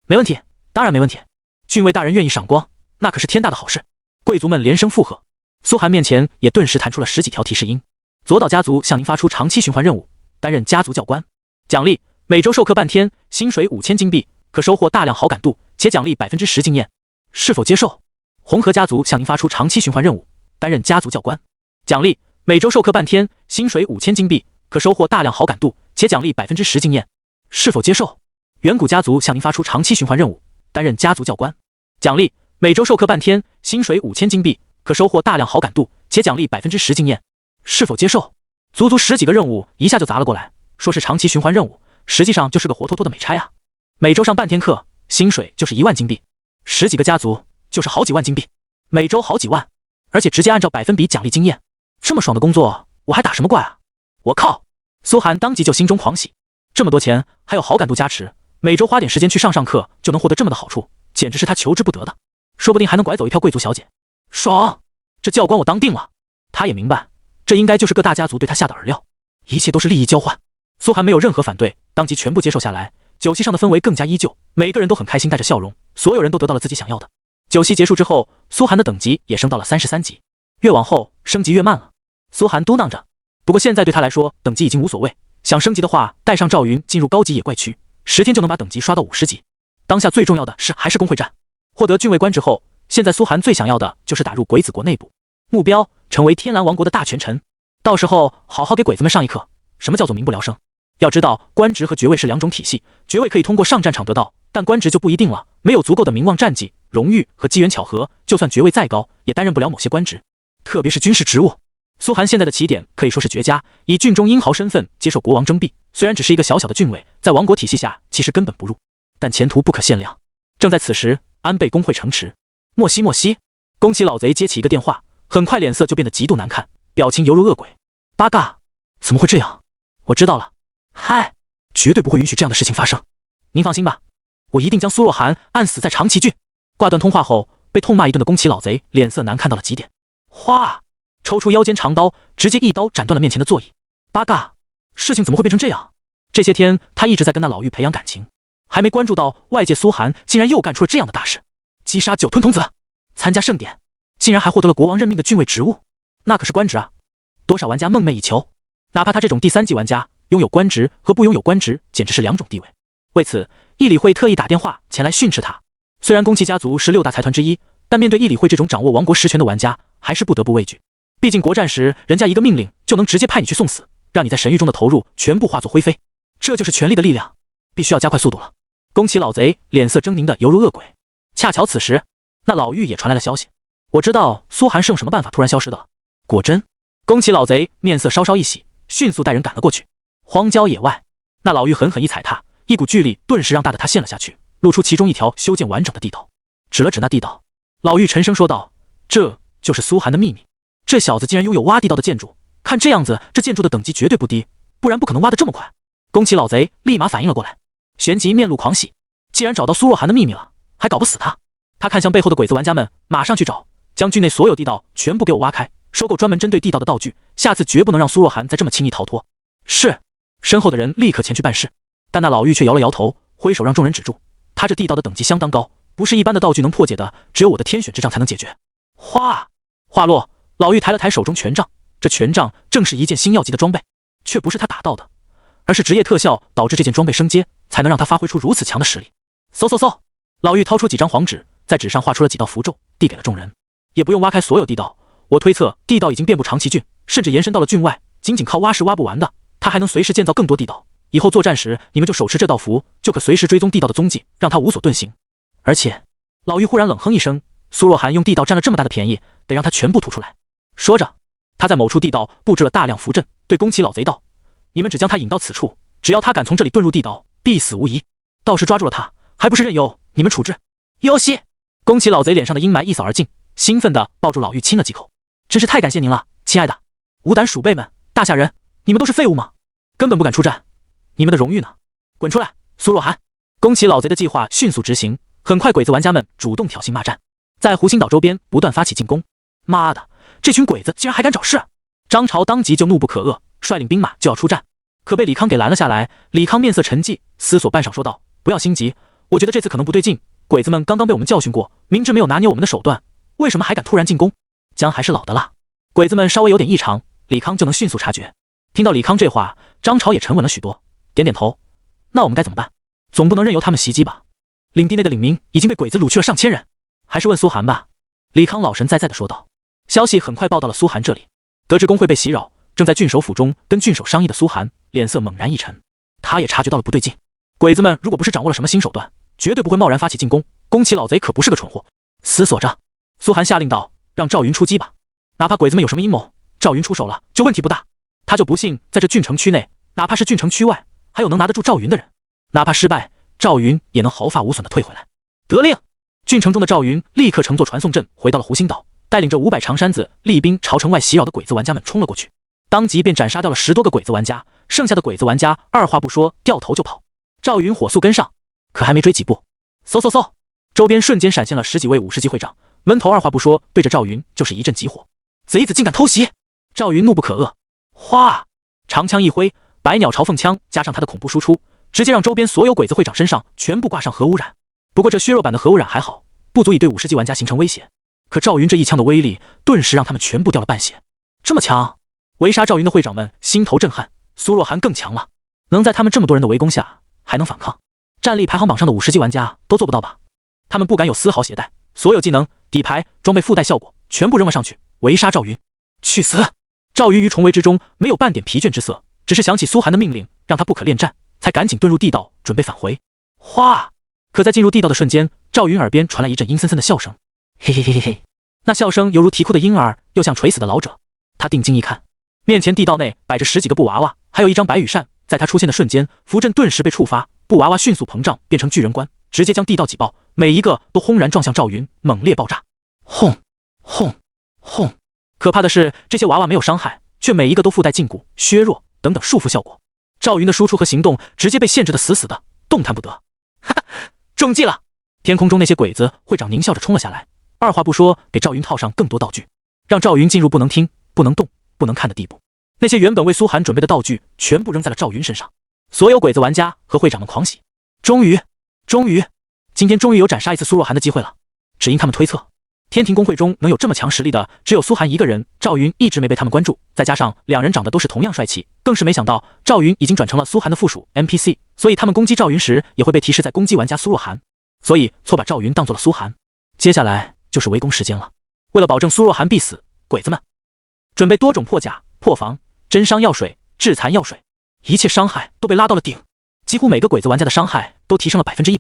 没问题，当然没问题。郡尉大人愿意赏光，那可是天大的好事。”贵族们连声附和。苏涵面前也顿时弹出了10几条提示音。左岛家族向您发出长期循环任务，担任家族教官，奖励每周授课半天，薪水5000金币，可收获大量好感度，且奖励10%经验，是否接受？红河家族向您发出长期循环任务，担任家族教官，奖励每周授课半天，薪水5000金币，可收获大量好感度，且奖励10%经验，是否接受？远古家族向您发出长期循环任务，担任家族教官，奖励每周授课半天，薪水5000金币，可收获大量好感度，且奖励10%经验，是否接受？足足10几个任务一下就砸了过来，说是长期循环任务，实际上就是个活脱脱的美差啊！每周上半天课，薪水就是1万金币，10几个家族就是好几万金币，每周好几万，而且直接按照百分比奖励经验，这么爽的工作，我还打什么怪啊？我靠！苏涵当即就心中狂喜，这么多钱还有好感度加持，每周花点时间去上课就能获得这么的好处，简直是他求之不得的，说不定还能拐走一票贵族小姐，爽！这教官我当定了。他也明白，这应该就是各大家族对他下的饵料，一切都是利益交换。苏涵没有任何反对，当即全部接受下来。酒席上的氛围更加依旧，每个人都很开心，带着笑容，所有人都得到了自己想要的。酒席结束之后，苏涵的等级也升到了33级，越往后升级越慢了。苏涵嘟囔着，不过现在对他来说，等级已经无所谓，想升级的话，带上赵云进入高级野怪区，10天就能把等级刷到50级。当下最重要的是还是工会战，获得郡尉官职后，现在苏涵最想要的就是打入鬼子国内部，目标成为天蓝王国的大权臣，到时候好好给鬼子们上一课，什么叫做民不聊生。要知道，官职和爵位是两种体系，爵位可以通过上战场得到，但官职就不一定了，没有足够的名望、战绩、荣誉和机缘巧合，就算爵位再高，也担任不了某些官职，特别是军事职务。苏涵现在的起点可以说是绝佳，以郡中英豪身份接受国王征辟，虽然只是一个小小的郡尉，在王国体系下其实根本不入，但前途不可限量。正在此时，安倍公会城池，莫西，宫崎老贼接起一个电话，很快脸色就变得极度难看，表情犹如恶鬼。八嘎，怎么会这样？我知道了。嗨，绝对不会允许这样的事情发生。您放心吧，我一定将苏若涵按死在长崎郡。挂断通话后，被痛骂一顿的宫崎老贼脸色难看到了极点，哗，抽出腰间长刀，直接一刀斩断了面前的座椅。八嘎，事情怎么会变成这样？这些天他一直在跟那老妪培养感情，还没关注到外界苏涵竟然又干出了这样的大事，击杀9吞童子，参加盛典，竟然还获得了国王任命的郡尉职务，那可是官职啊！多少玩家梦寐以求，哪怕他这种第3级玩家，拥有官职和不拥有官职简直是两种地位。为此，义理会特意打电话前来训斥他。虽然宫崎家族是6大财团之一，但面对义理会这种掌握王国实权的玩家，还是不得不畏惧。毕竟国战时，人家一个命令就能直接派你去送死，让你在神域中的投入全部化作灰飞，这就是权力的力量，必须要加快速度了。宫崎老贼脸色狰狞的犹如恶鬼。恰巧此时，那老妪也传来了消息，我知道苏寒是用什么办法突然消失的。果真，宫崎老贼面色稍稍一喜，迅速带人赶了过去。荒郊野外，那老妪狠狠一踩踏，一股巨力顿时让大的他陷了下去，露出其中一条修建完整的地道。指了指那地道，老妪沉声说道：“这就是苏寒的秘密。这小子竟然拥有挖地道的建筑，看这样子，这建筑的等级绝对不低，不然不可能挖得这么快。”宫崎老贼立马反应了过来，旋即面露狂喜，既然找到苏若寒的秘密了，还搞不死他。他看向背后的鬼子玩家们，马上去找，将郡内所有地道全部给我挖开，收购专门针对地道的道具，下次绝不能让苏若寒再这么轻易逃脱。是。身后的人立刻前去办事，但那老妪却摇了摇头，挥手让众人止住。他这地道的等级相当高，不是一般的道具能破解的，只有我的天选之杖才能解决。哗！话落，老妪抬了抬手中权杖，这权杖正是一件星耀级的装备，却不是他打到的，而是职业特效导致这件装备升阶，才能让他发挥出如此强的实力。嗖嗖嗖！老妪掏出几张黄纸，在纸上画出了几道符咒，递给了众人。也不用挖开所有地道，我推测地道已经遍布长崎郡，甚至延伸到了郡外，仅仅靠挖是挖不完的。他还能随时建造更多地道，以后作战时你们就手持这道符，就可随时追踪地道的踪迹，让他无所遁形。而且，老妪忽然冷哼一声，苏若寒用地道占了这么大的便宜，得让他全部吐出来。说着，他在某处地道布置了大量符阵，对宫崎老贼道：“你们只将他引到此处，只要他敢从这里遁入地道，必死无疑。到时抓住了他，还不是任由你们处置？”哟西！宫崎老贼脸上的阴霾一扫而尽，兴奋地抱住老妪亲了几口。真是太感谢您了，亲爱的无胆鼠辈们，大夏人，你们都是废物吗？根本不敢出战，你们的荣誉呢？滚出来！苏若寒！宫崎老贼的计划迅速执行，很快鬼子玩家们主动挑衅骂战，在湖心岛周边不断发起进攻。妈的，这群鬼子竟然还敢找事！张潮当即就怒不可遏，率领兵马就要出战，可被李康给拦了下来。李康面色沉寂，思索半晌说道：“不要心急，我觉得这次可能不对劲。鬼子们刚刚被我们教训过，明知没有拿捏我们的手段，为什么还敢突然进攻？姜还是老的辣。鬼子们稍微有点异常，李康就能迅速察觉。”听到李康这话，张潮也沉稳了许多，点点头。那我们该怎么办？总不能任由他们袭击吧？领地内的领民已经被鬼子掳去了上千人，还是问苏寒吧。李康老神在在地说道。消息很快报到了苏寒这里，得知工会被袭扰，正在郡守府中跟郡守商议的苏寒脸色猛然一沉，他也察觉到了不对劲。鬼子们如果不是掌握了什么新手段，绝对不会贸然发起进攻。宫崎老贼可不是个蠢货。思索着，苏寒下令道：“让赵云出击吧，哪怕鬼子们有什么阴谋，赵云出手了就问题不大。他就不信在这郡城区内，哪怕是郡城区外，还有能拿得住赵云的人。哪怕失败，赵云也能毫发无损地退回来。”得令！郡城中的赵云立刻乘坐传送阵回到了湖心岛，带领着500长山子厉兵朝城外袭扰的鬼子玩家们冲了过去，当即便斩杀掉了10多个鬼子玩家，剩下的鬼子玩家二话不说掉头就跑。赵云火速跟上，可还没追几步，嗖嗖嗖，周边瞬间闪现了10几位50级会长，闷头二话不说对着赵云就是一阵急火。贼子竟敢偷袭！赵云怒不可遏，哗，长枪一挥，百鸟朝凤枪加上他的恐怖输出，直接让周边所有鬼子会长身上全部挂上核污染。不过这削弱版的核污染还好，不足以对50级玩家形成威胁，可赵云这一枪的威力顿时让他们全部掉了半血。这么强，围杀赵云的会长们心头震撼。苏若寒更强了，能在他们这么多人的围攻下还能反抗，战力排行榜上的50级玩家都做不到吧？他们不敢有丝毫懈怠，所有技能、底牌、装备附带效果全部扔了上去，围杀赵云。去死！赵云于重围之中没有半点疲倦之色，只是想起苏寒的命令让他不可恋战，才赶紧遁入地道准备返回。哗！可在进入地道的瞬间，赵云耳边传来一阵阴森森的笑声，嘿嘿嘿嘿嘿，那笑声犹如啼哭的婴儿，又像垂死的老者。他定睛一看，面前地道内摆着10几个布娃娃，还有一张白羽扇。在他出现的瞬间，符阵顿时被触发，布娃娃迅速膨胀变成巨人棺，直接将地道挤爆，每一个都轰然撞向赵云，猛烈爆炸。轰轰轰！可怕的是，这些娃娃没有伤害，却每一个都附带禁锢、削弱等等束缚效果。赵云的输出和行动直接被限制得死死的，动弹不得。哈哈，中计了！天空中那些鬼子会长狞笑着冲了下来，二话不说给赵云套上更多道具，让赵云进入不能听、不能动、不能看的地步。那些原本为苏寒准备的道具全部扔在了赵云身上，所有鬼子玩家和会长们狂喜。终于，今天终于有斩杀一次苏若寒的机会了。只因他们推测，天庭公会中能有这么强实力的只有苏寒一个人，赵云一直没被他们关注，再加上两人长得都是同样帅气，更是没想到赵云已经转成了苏寒的附属 NPC， 所以他们攻击赵云时也会被提示在攻击玩家苏若寒，所以错把赵云当做了苏寒。接下来就是围攻时间了。为了保证苏若寒必死，鬼子们准备多种破甲、破防、真伤药水、致残药水，一切伤害都被拉到了顶，几乎每个鬼子玩家的伤害都提升了100%。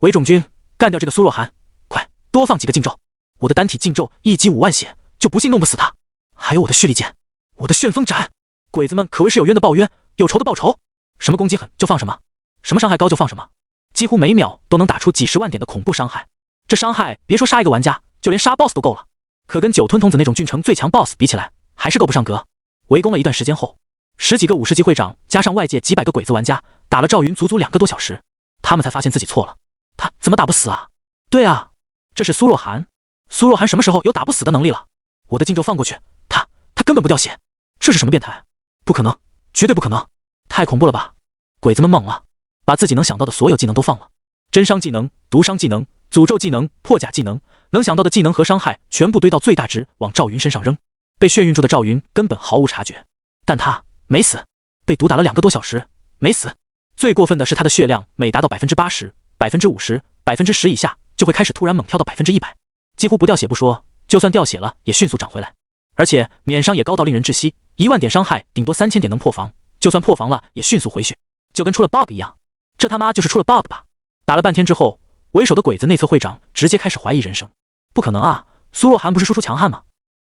韦种军，干掉这个苏若寒，快多放几个禁咒！我的单体劲咒一击5万血，就不信弄不死他。还有我的蓄力剑，我的旋风斩，鬼子们可谓是有冤的报冤，有仇的报仇。什么攻击狠就放什么，什么伤害高就放什么，几乎每秒都能打出几十万点的恐怖伤害。这伤害别说杀一个玩家，就连杀 BOSS 都够了。可跟九吞童子那种郡城最强 BOSS 比起来，还是够不上格。围攻了一段时间后，10几个50级会长加上外界几百个鬼子玩家，打了赵云足足2个多小时，他们才发现自己错了。他怎么打不死啊？对啊，这是苏若涵。苏若涵什么时候有打不死的能力了？我的劲咒放过去，他根本不掉血，这是什么变态？不可能，绝对不可能，太恐怖了吧！鬼子们懵了，把自己能想到的所有技能都放了，真伤技能、毒伤技能、诅咒技能、破甲技能，能想到的技能和伤害全部堆到最大值往赵云身上扔。被眩晕住的赵云根本毫无察觉，但他没死，被毒打了2个多小时没死。最过分的是他的血量每达到 80%、50%、10%以下，就会开始突然猛跳到 100%， 几乎不掉血不说，就算掉血了也迅速长回来，而且免伤也高到令人窒息，1万点伤害顶多3000点能破防，就算破防了也迅速回血，就跟出了 bug 一样。这他妈就是出了 bug 吧？打了半天之后，为首的鬼子内侧会长直接开始怀疑人生。不可能啊，苏若涵不是输出强悍吗？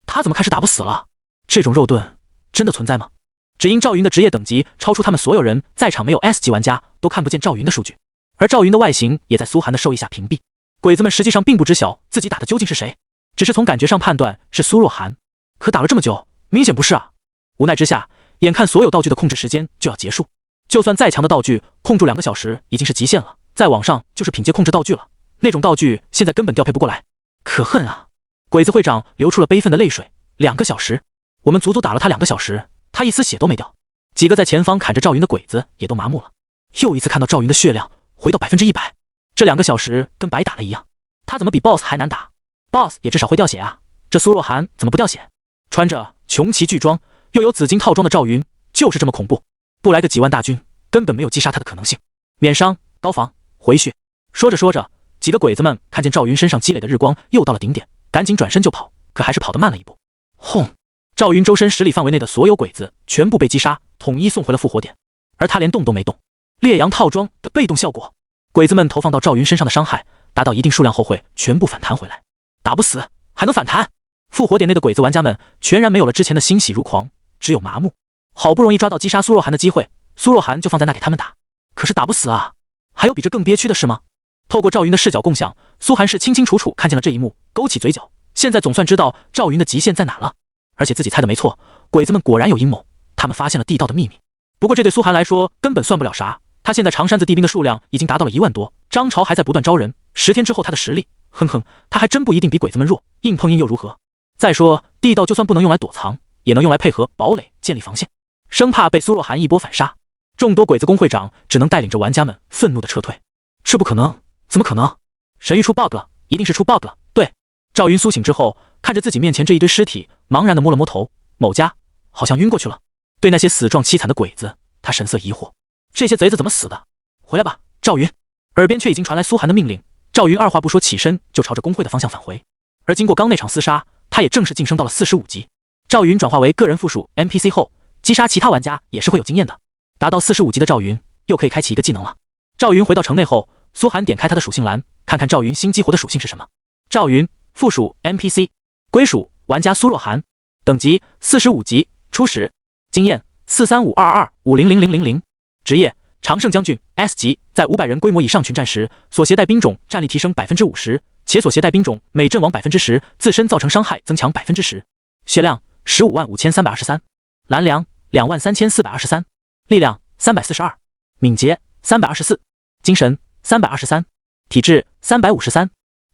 他怎么开始打不死了？这种肉盾真的存在吗？只因赵云的职业等级超出他们所有人，在场没有 S 级玩家都看不见赵云的数据，而赵云的外形也在苏涵的授意下屏蔽。鬼子们实际上并不知晓自己打的究竟是谁，只是从感觉上判断是苏若涵，可打了这么久，明显不是啊。无奈之下，眼看所有道具的控制时间就要结束，就算再强的道具控住2个小时已经是极限了，再往上就是品阶控制道具了，那种道具现在根本调配不过来，可恨啊！鬼子会长流出了悲愤的泪水。2个小时，我们足足打了他2个小时，他一丝血都没掉。几个在前方砍着赵云的鬼子也都麻木了，又一次看到赵云的血量回到 100%， 这2个小时跟白打了一样。他怎么比 BOSS 还难打？ BOSS 也至少会掉血啊，这苏若涵怎么不掉血？穿着穷奇巨装又有紫金套装的赵云就是这么恐怖，不来个几万大军根本没有击杀他的可能性。免伤高防回血，说着说着，几个鬼子们看见赵云身上积累的日光又到了顶点，赶紧转身就跑，可还是跑得慢了一步。轰！赵云周身10里范围内的所有鬼子全部被击杀，统一送回了复活点，而他连动都没动。烈阳套装的被动效果，鬼子们投放到赵云身上的伤害达到一定数量后会全部反弹回来。打不死还能反弹？复活点内的鬼子玩家们全然没有了之前的欣喜如狂，只有麻木。好不容易抓到击杀苏若涵的机会，苏若涵就放在那给他们打，可是打不死啊！还有比这更憋屈的事吗？透过赵云的视角共享，苏涵是清清楚楚看见了这一幕，勾起嘴角。现在总算知道赵云的极限在哪了，而且自己猜的没错，鬼子们果然有阴谋，他们发现了地道的秘密。不过这对苏涵来说根本算不了啥，他现在长山子地兵的数量已经达到了1万多，张朝还在不断招人，10天之后他的实力，哼哼，他还真不一定比鬼子们弱，硬碰硬又如何？再说地道就算不能用来躲藏，也能用来配合堡垒建立防线，生怕被苏若涵一波反杀。众多鬼子工会长只能带领着玩家们愤怒的撤退。这不可能，怎么可能？神域出 bug 了，一定是出 bug 了。对，赵云苏醒之后，看着自己面前这一堆尸体，茫然的摸了摸头，某家好像晕过去了。对那些死状凄惨的鬼子，他神色疑惑，这些贼子怎么死的？回来吧，赵云。耳边却已经传来苏涵的命令，赵云二话不说起身就朝着工会的方向返回。而经过刚那场厮杀，他也正式晋升到了45级。赵云转化为个人附属 NPC 后，击杀其他玩家也是会有经验的。达到45级的赵云又可以开启一个技能了。赵云回到城内后，苏涵点开他的属性栏，看看赵云新激活的属性是什么。赵云附属 NPC， 归属玩家苏若涵，等级45级，初始，经验43522500000，职业常胜将军 S 级，在500人规模以上群战时，所携带兵种战力提升 50%， 且所携带兵种每阵亡 10%， 自身造成伤害增强 10%。血量155323，蓝粮23423，力量342，敏捷324，精神323，体质353。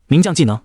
名将技能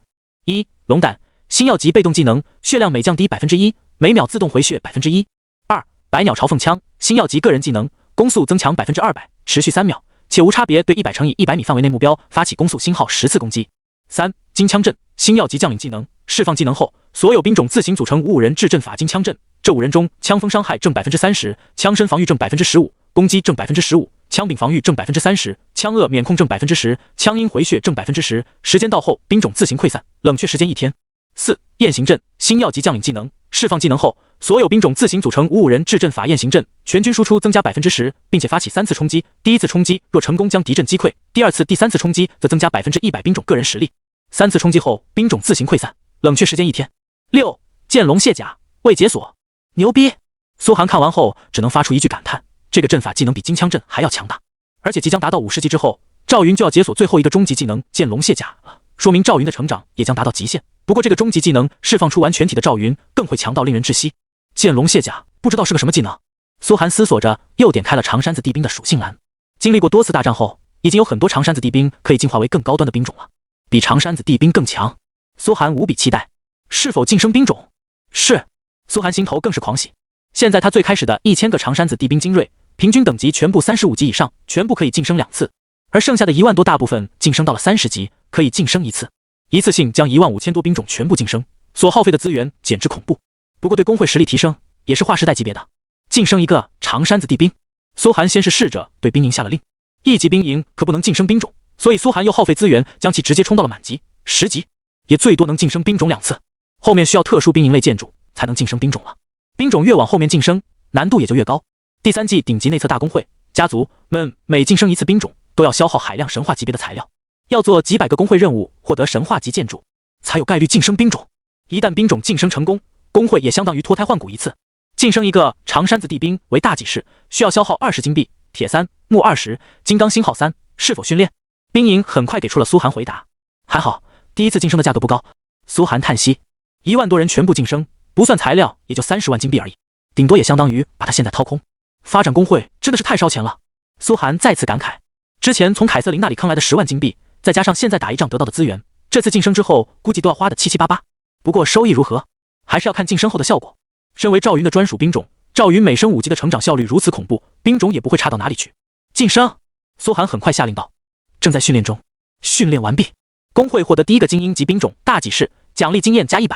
：1. 龙胆，星耀级被动技能，血量每降低 1%， 每秒自动回血 1%。2. 百鸟朝凤枪，星耀级个人技能，攻速增强 200%， 持续3秒，且无差别对100乘以100米范围内目标发起攻速星号10次攻击。3. 金枪阵，星耀级将领技能，释放技能后，所有兵种自行组成55人制阵法金枪阵，这5人中，枪锋伤害正 30%， 枪身防御正 15%， 攻击正 15%， 枪柄防御正 30%， 枪扼免控正 10%， 枪音回血正 10%， 时间到后兵种自行溃散，冷却时间1天。4. 雁行阵，星耀级将领技能，释放技能后，所有兵种自行组成55人制阵法雁行阵，全军输出增加 10%， 并且发起3次冲击，第一次冲击若成功将敌阵击溃，第2次、第3次冲击则增加 100%兵种个人实力。3次冲击后，兵种自行溃散，冷却时间1天。6. 剑龙卸甲，未解锁，牛逼！苏寒看完后只能发出一句感叹，这个阵法技能比金枪阵还要强大，而且即将达到50级之后，赵云就要解锁最后一个终极技能剑龙卸甲了，说明赵云的成长也将达到极限。不过这个终极技能释放出完全体的赵云更会强到令人窒息。剑龙卸甲不知道是个什么技能，苏寒思索着，又点开了长山子地兵的属性栏。经历过多次大战后，已经有很多长山子地兵可以进化为更高端的兵种了，比长山子地兵更强。苏寒无比期待，是否晋升兵种？是。苏寒心头更是狂喜。现在他最开始的1000个长山子地兵精锐，平均等级全部35级以上，全部可以晋升2次，而剩下的1万多大部分晋升到了30级，可以晋升1次，一次性将15000多兵种全部晋升，所耗费的资源简直恐怖。不过对工会实力提升也是划时代级别的。晋升一个长山子地兵，苏寒先是试着对兵营下了令，1级兵营可不能晋升兵种，所以苏寒又耗费资源将其直接冲到了满级10级，也最多能晋升兵种2次，后面需要特殊兵营类建筑才能晋升兵种了。兵种越往后面晋升，难度也就越高。第3季顶级内测大公会家族们每晋升1次兵种，都要消耗海量神话级别的材料，要做几百个工会任务，获得神话级建筑，才有概率晋升兵种。一旦兵种晋升成功，工会也相当于脱胎换骨一次。晋升一个长山子地兵为大戟士，需要消耗20金币，铁3，木20，金刚星号3。是否训练？兵营很快给出了苏寒回答。还好，第一次晋升的价格不高。苏寒叹息，1万多人全部晋升，不算材料也就30万金币而已，顶多也相当于把他现在掏空。发展工会真的是太烧钱了。苏寒再次感慨，之前从凯瑟琳那里坑来的10万金币，再加上现在打一仗得到的资源，这次晋升之后估计都要花的七七八八。不过收益如何，还是要看晋升后的效果。身为赵云的专属兵种，赵云每升5级的成长效率如此恐怖，兵种也不会差到哪里去。晋升，苏寒很快下令道，正在训练中。训练完毕，工会获得第一个精英级兵种大戟士，奖励经验加100。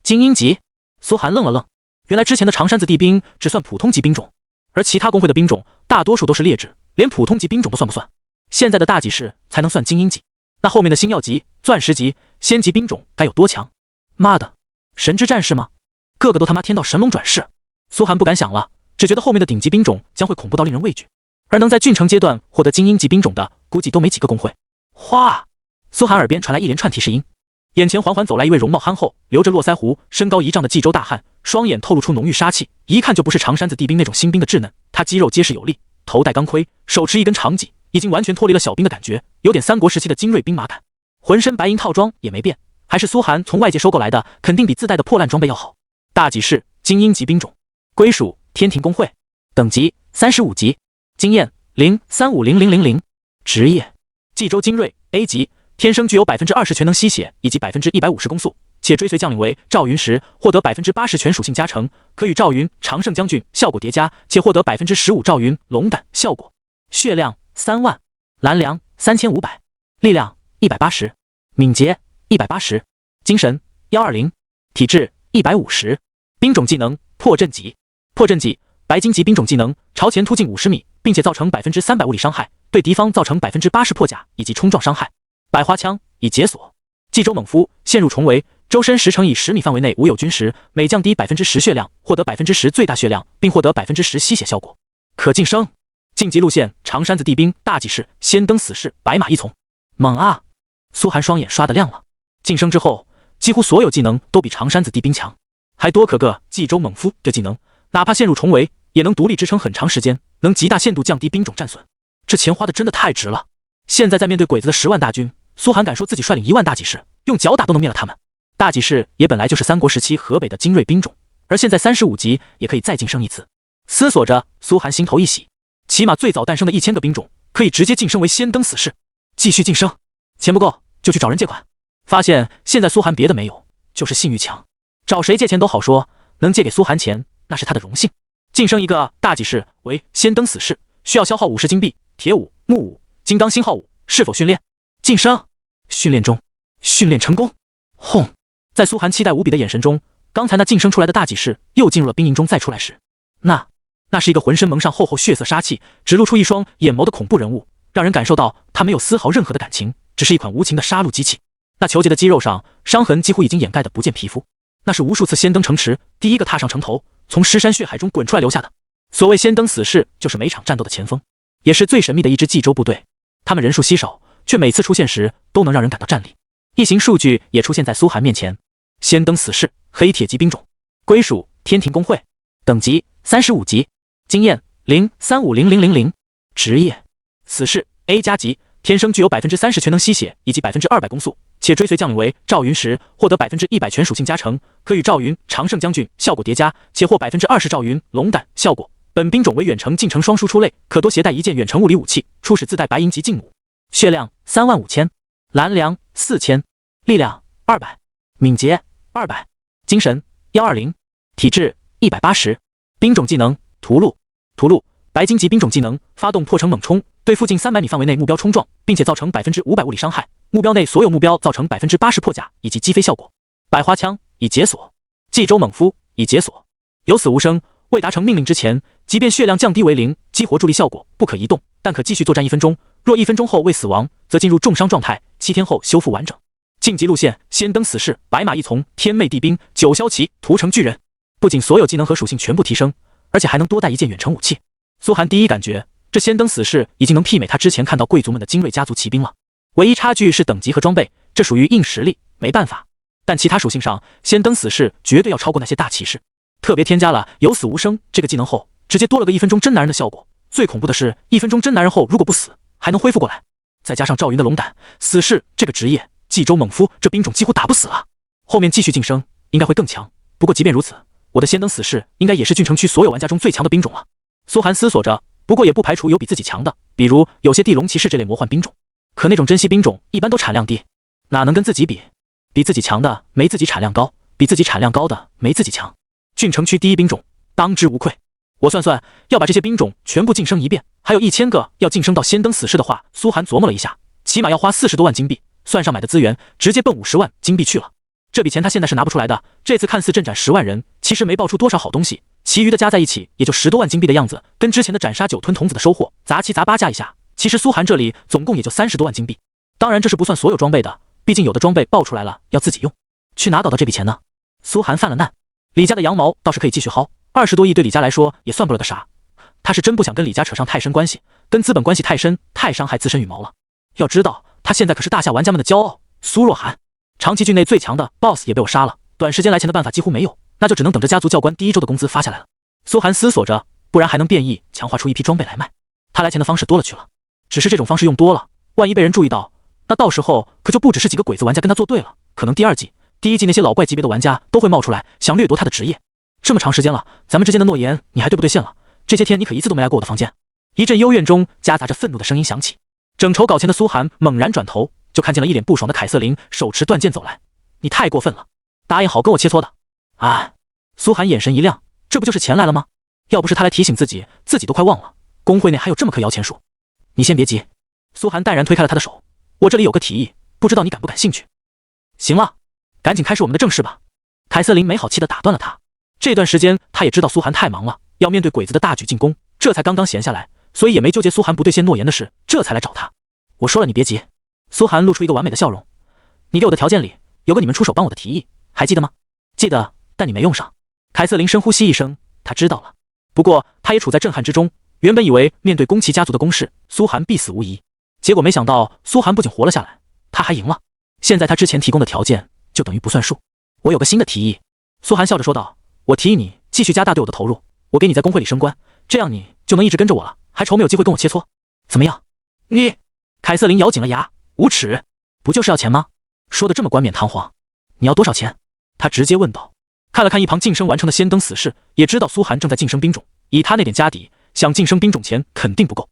精英级，苏寒愣了愣，原来之前的长山子地兵只算普通级兵种，而其他工会的兵种大多数都是劣质，连普通级兵种都算不算。现在的大戟士才能算精英级，那后面的星耀级、钻石级、仙级兵种该有多强？妈的，神之战士吗？个个都他妈天道神龙转世。苏寒不敢想了，只觉得后面的顶级兵种将会恐怖到令人畏惧，而能在郡城阶段获得精英级兵种的，估计都没几个工会。哗！苏寒耳边传来一连串提示音，眼前缓缓走来一位容貌憨厚、留着络腮胡、身高1丈的冀州大汉，双眼透露出浓郁杀气，一看就不是长山子地兵那种新兵的稚嫩。他肌肉结实有力，头戴钢盔，手持一根长戟，已经完全脱离了小兵的感觉，有点三国时期的精锐兵马感。浑身白银套装也没变，还是苏寒从外界收购来的，肯定比自带的破烂装备要好。大戟士，精英级兵种，归属天庭工会，等级35级，经验0350000，职业冀州精锐 A 级，天生具有20%全能吸血以及150%攻速，且追随将领为赵云时获得80%全属性加成，可与赵云常胜将军效果叠加，且获得15%赵云龙胆效果。血量3万，蓝粮3500，力量180，敏捷180，精神120，体质150。兵种技能破阵戟，破阵戟白金级兵种技能，朝前突进50米，并且造成300物理伤害，对敌方造成80%破甲以及冲撞伤害。百花枪已解锁。冀州猛夫陷入重围，周身10乘以10米范围内无有军时，每降低10%血量，获得10%最大血量，并获得10%吸血效果。可晋升。晋级路线长山子地兵大戟士，先登死士，白马一从。猛啊！苏寒双眼刷得亮了。晋升之后，几乎所有技能都比长山子地兵强，还多可个冀州猛夫这技能，哪怕陷入重围也能独立支撑很长时间，能极大限度降低兵种战损。这钱花的真的太值了。现在在面对鬼子的10万大军，苏寒敢说自己率领1万大戟士，用脚打都能灭了他们。大戟士也本来就是三国时期河北的精锐兵种，而现在35级也可以再晋升一次。思索着，苏寒心头一喜，起码最早诞生的1000个兵种可以直接晋升为先登死士。继续晋升，钱不够就去找人借款。发现现在苏寒别的没有，就是信誉强，找谁借钱都好说，能借给苏寒钱那是他的荣幸。晋升一个大戟士为先登死士，需要消耗50金币，铁5，木5，金刚星号5。是否训练？晋升。训练中。训练成功。轰！在苏寒期待无比的眼神中，刚才那晋升出来的大戟士又进入了兵营中，再出来时，那是一个浑身蒙上厚厚血色杀气，只露出一双眼眸的恐怖人物，让人感受到他没有丝毫任何的感情，只是一款无情的杀戮机器。那虬结的肌肉上伤痕几乎已经掩盖的不见皮肤，那是无数次先登城池第一个踏上城头，从尸山血海中滚出来留下的。所谓先登死士，就是每场战斗的前锋，也是最神秘的一支冀州部队。他们人数稀少，却每次出现时都能让人感到战栗。一行数据也出现在苏寒面前，仙灯死士，黑铁级兵种，归属天庭公会，等级35级，经验0350000，职业死士 A 加级，天生具有30%全能吸血以及200%攻速，且追随将领为赵云时获得100%全属性加成，可与赵云、常胜将军效果叠加，且获20%赵云、龙胆效果。本兵种为远程近程双输出类，可多携带一件远程物理武器，初始自带白银级劲弩。血量35000，蓝粮4000，力量200，敏捷200，精神120，体质180。兵种技能屠戮，白金级兵种技能，发动破城猛冲，对附近300米范围内目标冲撞，并且造成500%物理伤害，目标内所有目标造成80%破甲以及击飞效果。百花枪已解锁，冀州猛夫已解锁，有死无生。未达成命令之前，即便血量降低为0，激活助力效果不可移动，但可继续作战1分钟。若1分钟后未死亡，则进入重伤状态，7天后修复完整。晋级路线：仙灯死士、白马一从、天魅地兵、九霄旗、屠城巨人。不仅所有技能和属性全部提升，而且还能多带一件远程武器。苏寒第一感觉，这仙灯死士已经能媲美他之前看到贵族们的精锐家族骑兵了。唯一差距是等级和装备，这属于硬实力，没办法。但其他属性上，仙灯死士绝对要超过那些大骑士。特别添加了有死无生这个技能后，直接多了个1分钟真男人的效果。最恐怖的是，1分钟真男人后如果不死，还能恢复过来。再加上赵云的龙胆死士这个职业，冀州猛夫这兵种几乎打不死了。后面继续晋升应该会更强。不过即便如此，我的仙灯死士应该也是郡城区所有玩家中最强的兵种了。苏寒思索着，不过也不排除有比自己强的，比如有些地龙骑士这类魔幻兵种。可那种珍稀兵种一般都产量低，哪能跟自己比？比自己强的没自己产量高，比自己产量高的没自己强。郡城区第一兵种，当之无愧。我算算，要把这些兵种全部晋升一遍，还有1000个要晋升到仙灯死士的话，苏寒琢磨了一下，起码要花40多万金币，算上买的资源，直接奔50万金币去了。这笔钱他现在是拿不出来的。这次看似镇斩10万人，其实没爆出多少好东西，其余的加在一起也就10多万金币的样子，跟之前的斩杀9吞童子的收获杂七杂八加一下，其实苏寒这里总共也就30多万金币。当然这是不算所有装备的，毕竟有的装备爆出来了要自己用。去哪搞到这笔钱呢？苏寒犯了难。李家的羊毛倒是可以继续薅，20多亿对李家来说也算不了个啥。他是真不想跟李家扯上太深关系，跟资本关系太深，太伤害自身羽毛了。要知道，他现在可是大夏玩家们的骄傲，苏若涵。长崎郡内最强的 BOSS 也被我杀了，短时间来钱的办法几乎没有，那就只能等着家族教官第1周的工资发下来了。苏寒思索着，不然还能变异强化出一批装备来卖。他来钱的方式多了去了，只是这种方式用多了，万一被人注意到，那到时候可就不只是几个鬼子玩家跟他作对了，可能第2季、第1季那些老怪级别的玩家都会冒出来，想掠夺他的职业。这么长时间了，咱们之间的诺言你还对不兑现了？这些天你可一次都没来过我的房间。一阵幽怨中夹杂着愤怒的声音响起。整筹搞钱的苏寒猛然转头，就看见了一脸不爽的凯瑟琳手持断剑走来。你太过分了，答应好跟我切磋的啊！苏寒眼神一亮，这不就是钱来了吗？要不是他来提醒自己，自己都快忘了工会内还有这么棵摇钱树。你先别急。苏寒淡然推开了他的手，我这里有个提议，不知道你感不感兴趣？行了，赶紧开始我们的正事吧。凯瑟琳没好气地打断了他。这段时间他也知道苏寒太忙了，要面对鬼子的大举进攻，这才刚刚闲下来，所以也没纠结苏寒不兑现诺言的事，这才来找他。我说了你别急。苏寒露出一个完美的笑容。你给我的条件里有个你们出手帮我的提议，还记得吗？记得，但你没用上。凯瑟琳深呼吸一声，他知道了。不过他也处在震撼之中，原本以为面对宫崎家族的攻势，苏寒必死无疑，结果没想到苏寒不仅活了下来，他还赢了。现在他之前提供的条件就等于不算数。我有个新的提议。苏寒笑着说道，我提议你继续加大对我的投入，我给你在工会里升官，这样你就能一直跟着我了，还愁没有机会跟我切磋，怎么样？你……凯瑟琳咬紧了牙，无耻，不就是要钱吗？说的这么冠冕堂皇，你要多少钱？他直接问道。看了看一旁晋升完成的仙灯死士，也知道苏寒正在晋升兵种，以他那点家底，想晋升兵种钱肯定不够。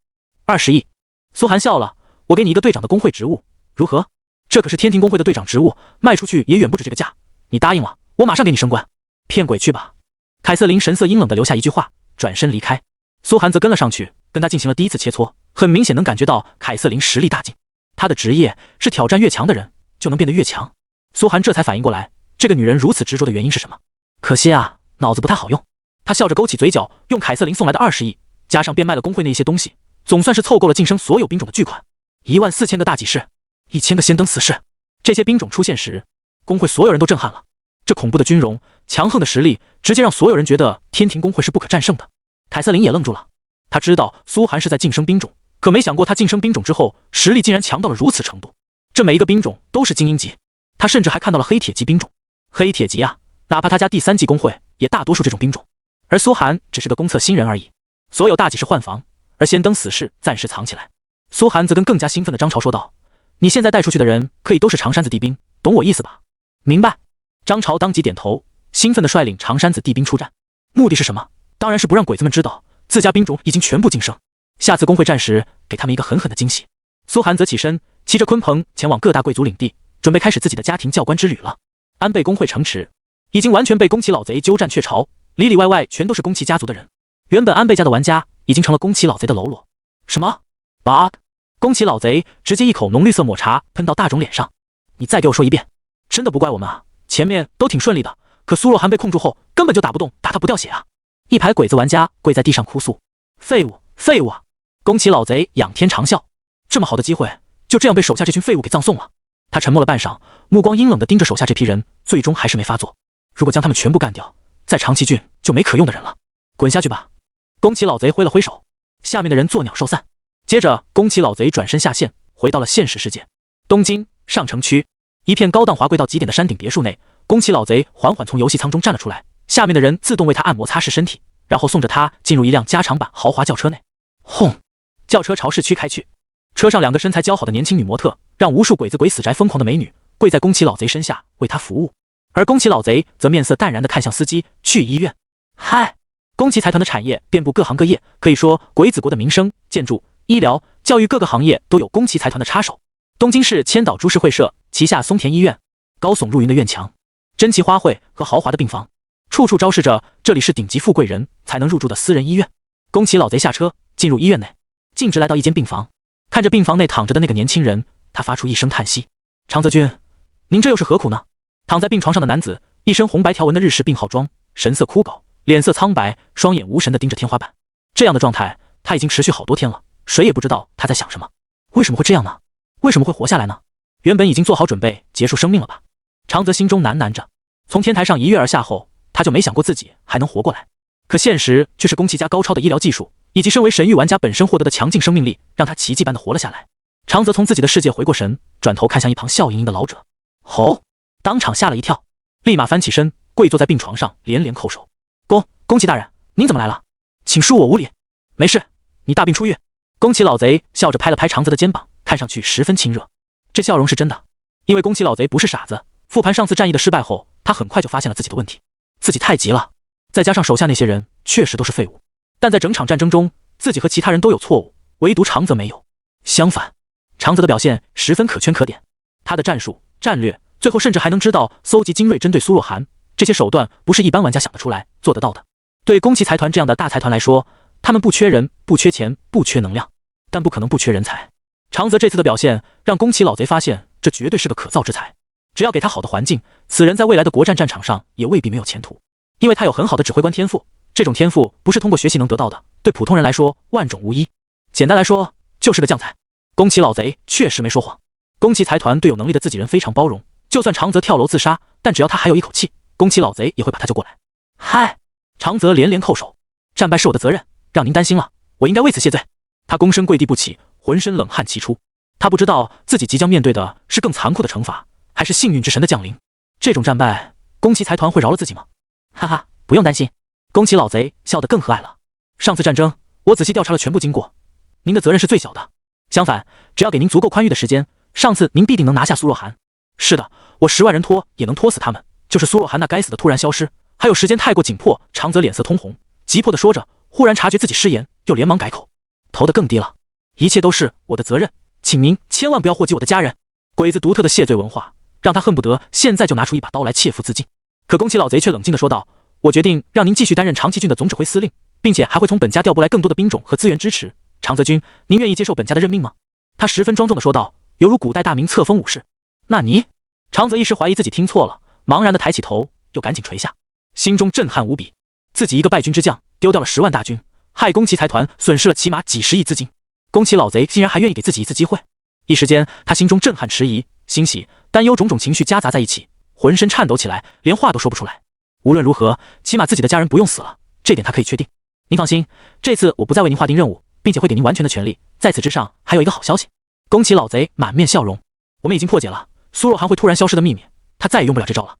20亿。苏寒笑了，我给你一个队长的工会职务，如何？这可是天庭工会的队长职务，卖出去也远不止这个价，你答应了，我马上给你升官。骗鬼去吧。凯瑟琳神色阴冷地留下一句话，转身离开。苏寒则跟了上去，跟他进行了第一次切磋，很明显能感觉到凯瑟琳实力大进。他的职业是挑战越强的人就能变得越强。苏寒这才反应过来，这个女人如此执着的原因是什么？可惜啊，脑子不太好用。他笑着勾起嘴角，用凯瑟琳送来的20亿，加上变卖了工会那些东西，总算是凑够了晋升所有兵种的巨款。14000个大戟士，1000个仙灯死士，这些兵种出现时，工会所有人都震撼了。这恐怖的军容，强横的实力，直接让所有人觉得天庭工会是不可战胜的。凯瑟琳也愣住了，他知道苏寒是在晋升兵种，可没想过他晋升兵种之后，实力竟然强到了如此程度。这每一个兵种都是精英级，他甚至还看到了黑铁级兵种。黑铁骑啊，哪怕他家第3纪工会也大多数这种兵种，而苏寒只是个公测新人而已。所有大几是换防，而仙灯死士暂时藏起来。苏寒则跟更加兴奋的张潮说道：“你现在带出去的人可以都是长山子地兵，懂我意思吧？”明白。张潮当即点头，兴奋地率领长山子地兵出战。目的是什么？当然是不让鬼子们知道自家兵种已经全部晋升，下次工会战时给他们一个狠狠的惊喜。苏寒则起身，骑着鲲鹏前往各大贵族领地，准备开始自己的家庭教官之旅了。安倍工会城池已经完全被宫崎老贼鸠占鹊巢，里里外外全都是宫崎家族的人。原本安倍家的玩家已经成了宫崎老贼的喽啰。什么 bug？ 宫崎老贼直接一口浓绿色抹茶喷到大冢脸上。你再给我说一遍。真的不怪我们啊，前面都挺顺利的，可苏若涵被控住后根本就打不动，打他不掉血啊。一排鬼子玩家跪在地上哭诉：废物，废物啊！宫崎老贼仰天长啸，这么好的机会就这样被手下这群废物给葬送了。他沉默了半晌，目光阴冷地盯着手下这批人，最终还是没发作。如果将他们全部干掉，在长崎郡就没可用的人了。滚下去吧！宫崎老贼挥了挥手，下面的人作鸟兽散。接着宫崎老贼转身下线，回到了现实世界。东京上城区一片高档华贵到极点的山顶别墅内，宫崎老贼缓缓从游戏舱中站了出来，下面的人自动为他按摩擦拭身体，然后送着他进入一辆加长版豪华轿车内。轰！轿车朝市区开去，车上2个身材姣好的年轻女模特让无数鬼子鬼死宅疯狂的美女跪在宫崎老贼身下为他服务，而宫崎老贼则面色淡然地看向司机去医院。嗨，宫崎财团的产业遍布各行各业，可以说鬼子国的民生、建筑、医疗、教育各个行业都有宫崎财团的插手。东京市千岛株式会社旗下松田医院，高耸入云的院墙，珍奇花卉和豪华的病房，处处昭示着这里是顶级富贵人才能入住的私人医院。宫崎老贼下车进入医院内，径直来到一间病房，看着病房内躺着的那个年轻人，他发出一声叹息：长泽君，您这又是何苦呢？躺在病床上的男子一身红白条纹的日式病号装，神色枯槁，脸色苍白，双眼无神地盯着天花板。这样的状态他已经持续好多天了，谁也不知道他在想什么。为什么会这样呢？为什么会活下来呢？原本已经做好准备结束生命了吧？长泽心中喃喃着。从天台上一跃而下后，他就没想过自己还能活过来。可现实却是宫崎家高超的医疗技术，以及身为神域玩家本身获得的强劲生命力，让他奇迹般的活了下来。长泽从自己的世界回过神，转头看向一旁笑盈盈的老者。吼！当场吓了一跳，立马翻起身，跪坐在病床上，连连叩首。宫崎大人，您怎么来了？请恕我无礼。没事，你大病初愈。宫崎老贼笑着拍了拍长泽的肩膀，看上去十分亲热。这笑容是真的，因为宫崎老贼不是傻子。复盘上次战役的失败后，他很快就发现了自己的问题，自己太急了，再加上手下那些人确实都是废物。但在整场战争中，自己和其他人都有错误，唯独长泽没有。相反，长泽的表现十分可圈可点，他的战术、战略，最后甚至还能知道搜集精锐针对苏若涵，这些手段不是一般玩家想得出来、做得到的。对宫崎财团这样的大财团来说，他们不缺人、不缺钱、不缺能量，但不可能不缺人才。长泽这次的表现让宫崎老贼发现，这绝对是个可造之才。只要给他好的环境，此人在未来的国战战场上也未必没有前途，因为他有很好的指挥官天赋。这种天赋不是通过学习能得到的，对普通人来说万种无一。简单来说，就是个将才。宫崎老贼确实没说谎，宫崎财团对有能力的自己人非常包容，就算长泽跳楼自杀，但只要他还有一口气，宫崎老贼也会把他救过来。嗨！长泽连连叩首，战败是我的责任，让您担心了，我应该为此谢罪。他躬身跪地不起，浑身冷汗齐出。他不知道自己即将面对的是更残酷的惩罚，还是幸运之神的降临。这种战败，宫崎财团会饶了自己吗？哈哈，不用担心。宫崎老贼笑得更和蔼了。上次战争，我仔细调查了全部经过，您的责任是最小的。相反，只要给您足够宽裕的时间，上次您必定能拿下苏若涵。是的，我10万人拖也能拖死他们，就是苏若涵那该死的突然消失，还有时间太过紧迫。长泽脸色通红，急迫地说着，忽然察觉自己失言，又连忙改口，投得更低了。一切都是我的责任，请您千万不要祸及我的家人。鬼子独特的谢罪文化，让他恨不得现在就拿出一把刀来切腹自尽。可宫崎老贼却冷静地说道：我决定让您继续担任长崎郡的总指挥司令，并且还会从本家调拨来更多的兵种和资源支持。长泽君，您愿意接受本家的任命吗？他十分庄重地说道，犹如古代大名册封武士。那你？长泽一时怀疑自己听错了，茫然地抬起头，又赶紧垂下，心中震撼无比。自己一个败军之将，丢掉了10万大军，害宫崎财团损失了起码几十亿资金。宫崎老贼竟然还愿意给自己一次机会。一时间，他心中震撼、迟疑、欣喜、担忧种种情绪夹杂在一起，浑身颤抖起来，连话都说不出来。无论如何，起码自己的家人不用死了，这点他可以确定。您放心，这次我不再为您划定任务，并且会给您完全的权利。在此之上，还有一个好消息。宫崎老贼满面笑容，我们已经破解了苏若涵会突然消失的秘密，他再也用不了这招了。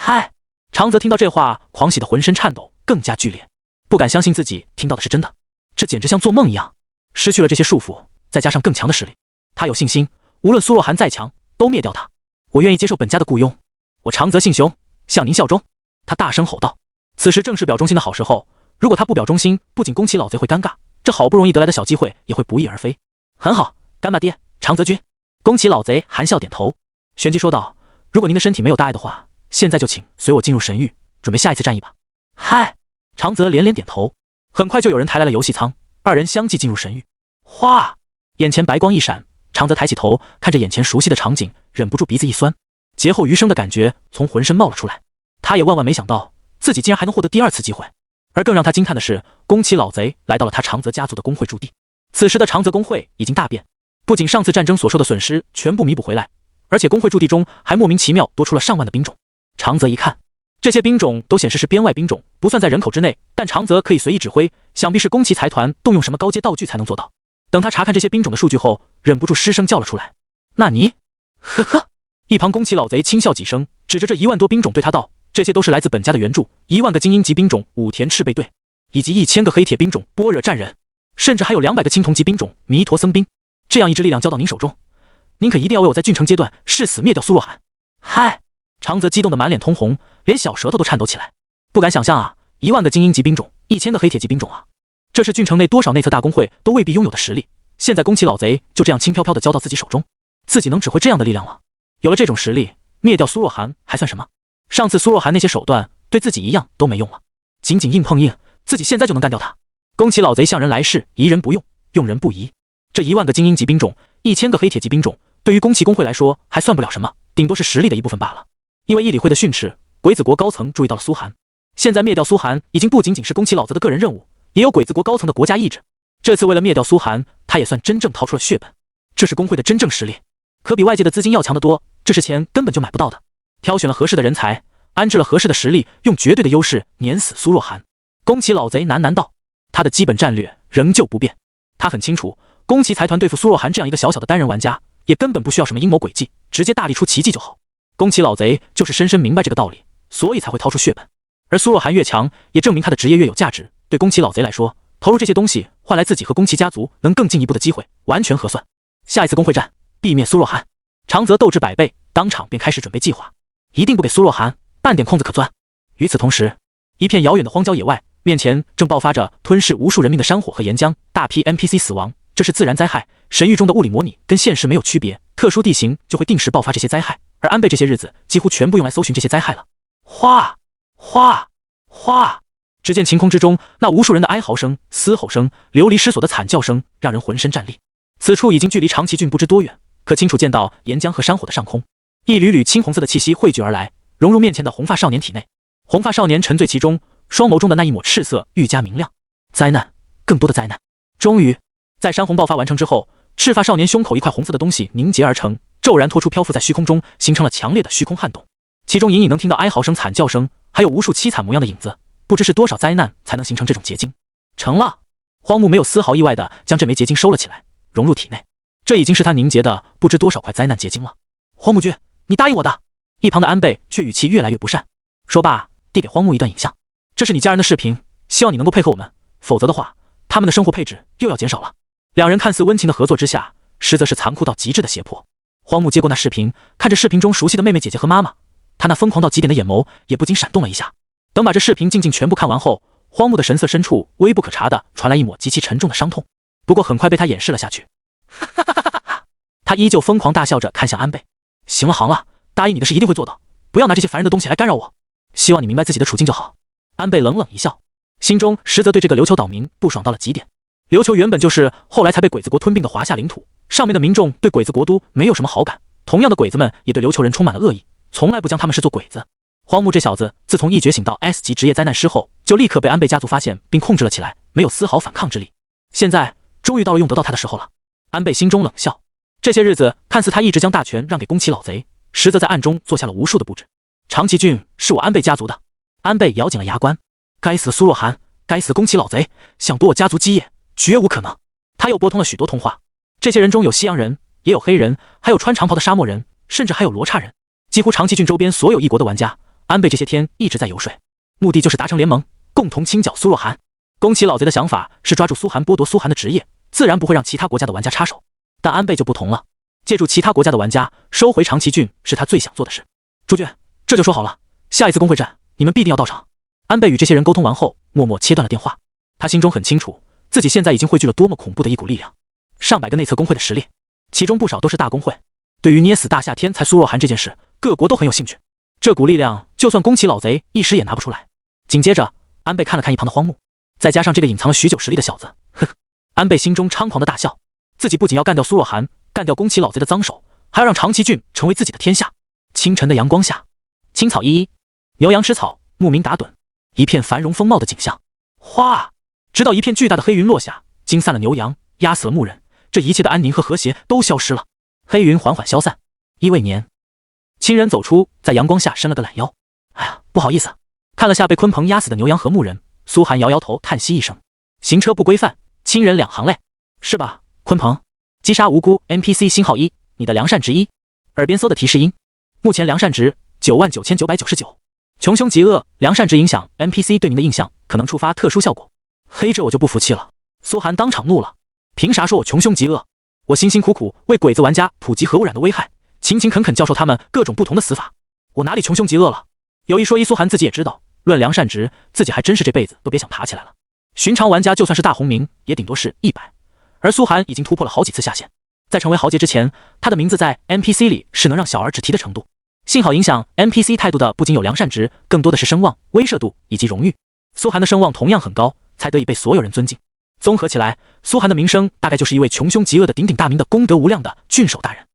嗨！长泽听到这话，狂喜的浑身颤抖，更加剧烈，不敢相信自己听到的是真的，这简直像做梦一样。失去了这些束缚，再加上更强的实力，他有信心，无论苏若涵再强，都灭掉他。我愿意接受本家的雇佣，我长泽信雄向您效忠。他大声吼道。此时正是表忠心的好时候，如果他不表忠心，不仅宫崎老贼会尴尬，这好不容易得来的小机会也会不翼而飞。很好，干巴爹，长泽君。宫崎老贼含笑点头。旋即说道：如果您的身体没有大碍的话，现在就请随我进入神域，准备下一次战役吧。嗨！长泽连连点头。很快就有人抬来了游戏舱，二人相继进入神域。哗！眼前白光一闪，长泽抬起头，看着眼前熟悉的场景，忍不住鼻子一酸，劫后余生的感觉从浑身冒了出来。他也万万没想到，自己竟然还能获得第二次机会。而更让他惊叹的是，宫崎老贼来到了他长泽家族的工会驻地。此时的长泽工会已经大变，不仅上次战争所受的损失全部弥补回来，而且工会驻地中还莫名其妙多出了上万的兵种。长泽一看，这些兵种都显示是边外兵种，不算在人口之内，但长泽可以随意指挥，想必是宫崎财团动用什么高阶道具才能做到。等他查看这些兵种的数据后，忍不住失声叫了出来：纳尼？呵呵！一旁宫崎老贼轻笑几声，指着这1万多兵种对他道：这些都是来自本家的援助，1万个精英级兵种武田赤备队，以及1000个黑铁兵种般若战人，甚至还有200个青铜级兵种弥陀僧兵。这样一支力量交到您手中，您可一定要为我在郡城阶段誓死灭掉苏若涵。嗨！长泽激动得满脸通红，连小舌头都颤抖起来。不敢想象啊，1万个精英级兵种，1000个黑铁级兵种啊，这是郡城内多少内侧大工会都未必拥有的实力。现在宫崎老贼就这样轻飘飘地交到自己手中，自己能指挥这样的力量吗？有了这种实力，灭掉苏若涵还算什么？上次苏若涵那些手段对自己一样都没用了，仅仅硬碰硬，自己现在就能干掉他。宫崎老贼向人来事，疑人不用，用人不疑。这1万个精英级兵种，1000个黑铁级兵种，对于宫崎工会来说还算不了什么，顶多是实力的一部分罢了。因为义理会的训斥，鬼子国高层注意到了苏涵，现在灭掉苏涵已经不仅仅是宫崎老贼的个人任务，也有鬼子国高层的国家意志。这次为了灭掉苏涵，他也算真正掏出了血本，这是工会的真正实力，可比外界的资金要强得多，这是钱根本就买不到的。挑选了合适的人才，安置了合适的实力，用绝对的优势碾死苏若涵。宫崎老贼喃喃道，他的基本战略仍旧不变。他很清楚，宫崎财团对付苏若涵这样一个小小的单人玩家，也根本不需要什么阴谋诡计，直接大力出奇迹就好。宫崎老贼就是深深明白这个道理，所以才会掏出血本。而苏若涵越强，也证明他的职业越有价值。对宫崎老贼来说，投入这些东西换来自己和宫崎家族能更进一步的机会，完全合算。下一次工会战，必灭苏若涵。长泽斗志百倍，当场便开始准备计划，一定不给苏若涵半点空子可钻。与此同时，一片遥远的荒郊野外，面前正爆发着吞噬无数人命的山火和岩浆，大批 NPC 死亡。这是自然灾害，神域中的物理模拟跟现实没有区别，特殊地形就会定时爆发这些灾害。而安倍这些日子几乎全部用来搜寻这些灾害了。哗哗哗！只见晴空之中，那无数人的哀嚎声、嘶吼声、流离失所的惨叫声，让人浑身战栗。此处已经距离长崎郡不知多远，可清楚见到岩浆和山火的上空，一缕缕青红色的气息汇聚而来，融入面前的红发少年体内。红发少年沉醉其中，双眸中的那一抹赤色愈加明亮。灾难，更多的灾难！终于，在山洪爆发完成之后，赤发少年胸口一块红色的东西凝结而成，骤然脱出，漂浮在虚空中，形成了强烈的虚空撼动。其中隐隐能听到哀嚎声、惨叫声，还有无数凄惨模样的影子。不知是多少灾难才能形成这种结晶。成了，荒木没有丝毫意外的将这枚结晶收了起来，融入体内。这已经是他凝结的不知多少块灾难结晶了。荒木君，你答应我的。一旁的安倍却语气越来越不善。说罢，递给荒木一段影像，这是你家人的视频，希望你能够配合我们，否则的话，他们的生活配置又要减少了。两人看似温情的合作之下，实则是残酷到极致的胁迫。荒木接过那视频，看着视频中熟悉的妹妹、姐姐和妈妈，他那疯狂到极点的眼眸也不禁闪动了一下。等把这视频静静全部看完后，荒木的神色深处微不可察的传来一抹极其沉重的伤痛，不过很快被他掩饰了下去。他依旧疯狂大笑着看向安倍，行了行了，答应你的事一定会做到，不要拿这些烦人的东西来干扰我，希望你明白自己的处境就好。安倍冷冷一笑，心中实则对这个琉球岛民不爽到了极点。琉球原本就是后来才被鬼子国吞并的华夏领土，上面的民众对鬼子国都没有什么好感，同样的鬼子们也对琉球人充满了恶意，从来不将他们视作鬼子。荒木这小子自从一觉醒到 S 级职业灾难师后，就立刻被安倍家族发现并控制了起来，没有丝毫反抗之力。现在终于到了用得到他的时候了。安倍心中冷笑，这些日子看似他一直将大权让给宫崎老贼，实则在暗中做下了无数的布置。长崎郡是我安倍家族的。安倍咬紧了牙关，该死的苏若涵，该死的宫崎老贼，想夺我家族基业，绝无可能。他又拨通了许多通话，这些人中有西洋人，也有黑人，还有穿长袍的沙漠人，甚至还有罗刹人，几乎长崎郡周边所有异国的玩家，安倍这些天一直在游说，目的就是达成联盟，共同清剿苏若涵。宫崎老贼的想法是抓住苏涵，剥夺苏涵的职业，自然不会让其他国家的玩家插手。但安倍就不同了，借助其他国家的玩家收回长崎郡是他最想做的事。诸君，这就说好了，下一次公会战你们必定要到场。安倍与这些人沟通完后，默默切断了电话。他心中很清楚，自己现在已经汇聚了多么恐怖的一股力量，上百个内测工会的实力，其中不少都是大工会。对于捏死大夏天才苏若涵这件事，各国都很有兴趣。这股力量，就算宫崎老贼一时也拿不出来。紧接着，安倍看了看一旁的荒木，再加上这个隐藏了许久实力的小子，呵呵，安倍心中猖狂的大笑。自己不仅要干掉苏若涵，干掉宫崎老贼的脏手，还要让长崎郡成为自己的天下。清晨的阳光下，青草依依，牛羊吃草，牧民打盹，一片繁荣丰茂的景象。哗！直到一片巨大的黑云落下，惊散了牛羊，压死了牧人，这一切的安宁和和谐都消失了。黑云缓缓消散，一未年，亲人走出，在阳光下伸了个懒腰。哎呀，不好意思。看了下被鲲鹏压死的牛羊和牧人，苏涵摇摇头，叹息一声：“行车不规范，亲人两行泪，是吧？鲲鹏，击杀无辜 NPC 星号1，你的良善值1。”耳边搜的提示音，目前良善值99999。穷凶极恶，良善值影响 NPC 对您的印象，可能触发特殊效果。嘿，这我就不服气了。苏涵当场怒了，凭啥说我穷凶极恶？我辛辛苦苦为鬼子玩家普及核污染的危害，勤勤恳恳教授他们各种不同的死法，我哪里穷凶极恶了？有一说一，苏涵自己也知道，论良善值，自己还真是这辈子都别想爬起来了。寻常玩家就算是大红名，也顶多是100，而苏涵已经突破了好几次下限。在成为豪杰之前，他的名字在 NPC 里是能让小儿直提的程度。幸好影响 NPC 态度的不仅有良善值，更多的是声望、威慑度以及荣誉。苏涵的声望同样很高，才得以被所有人尊敬。综合起来，苏涵的名声大概就是一位穷凶极恶的鼎鼎大名的功德无量的郡守大人。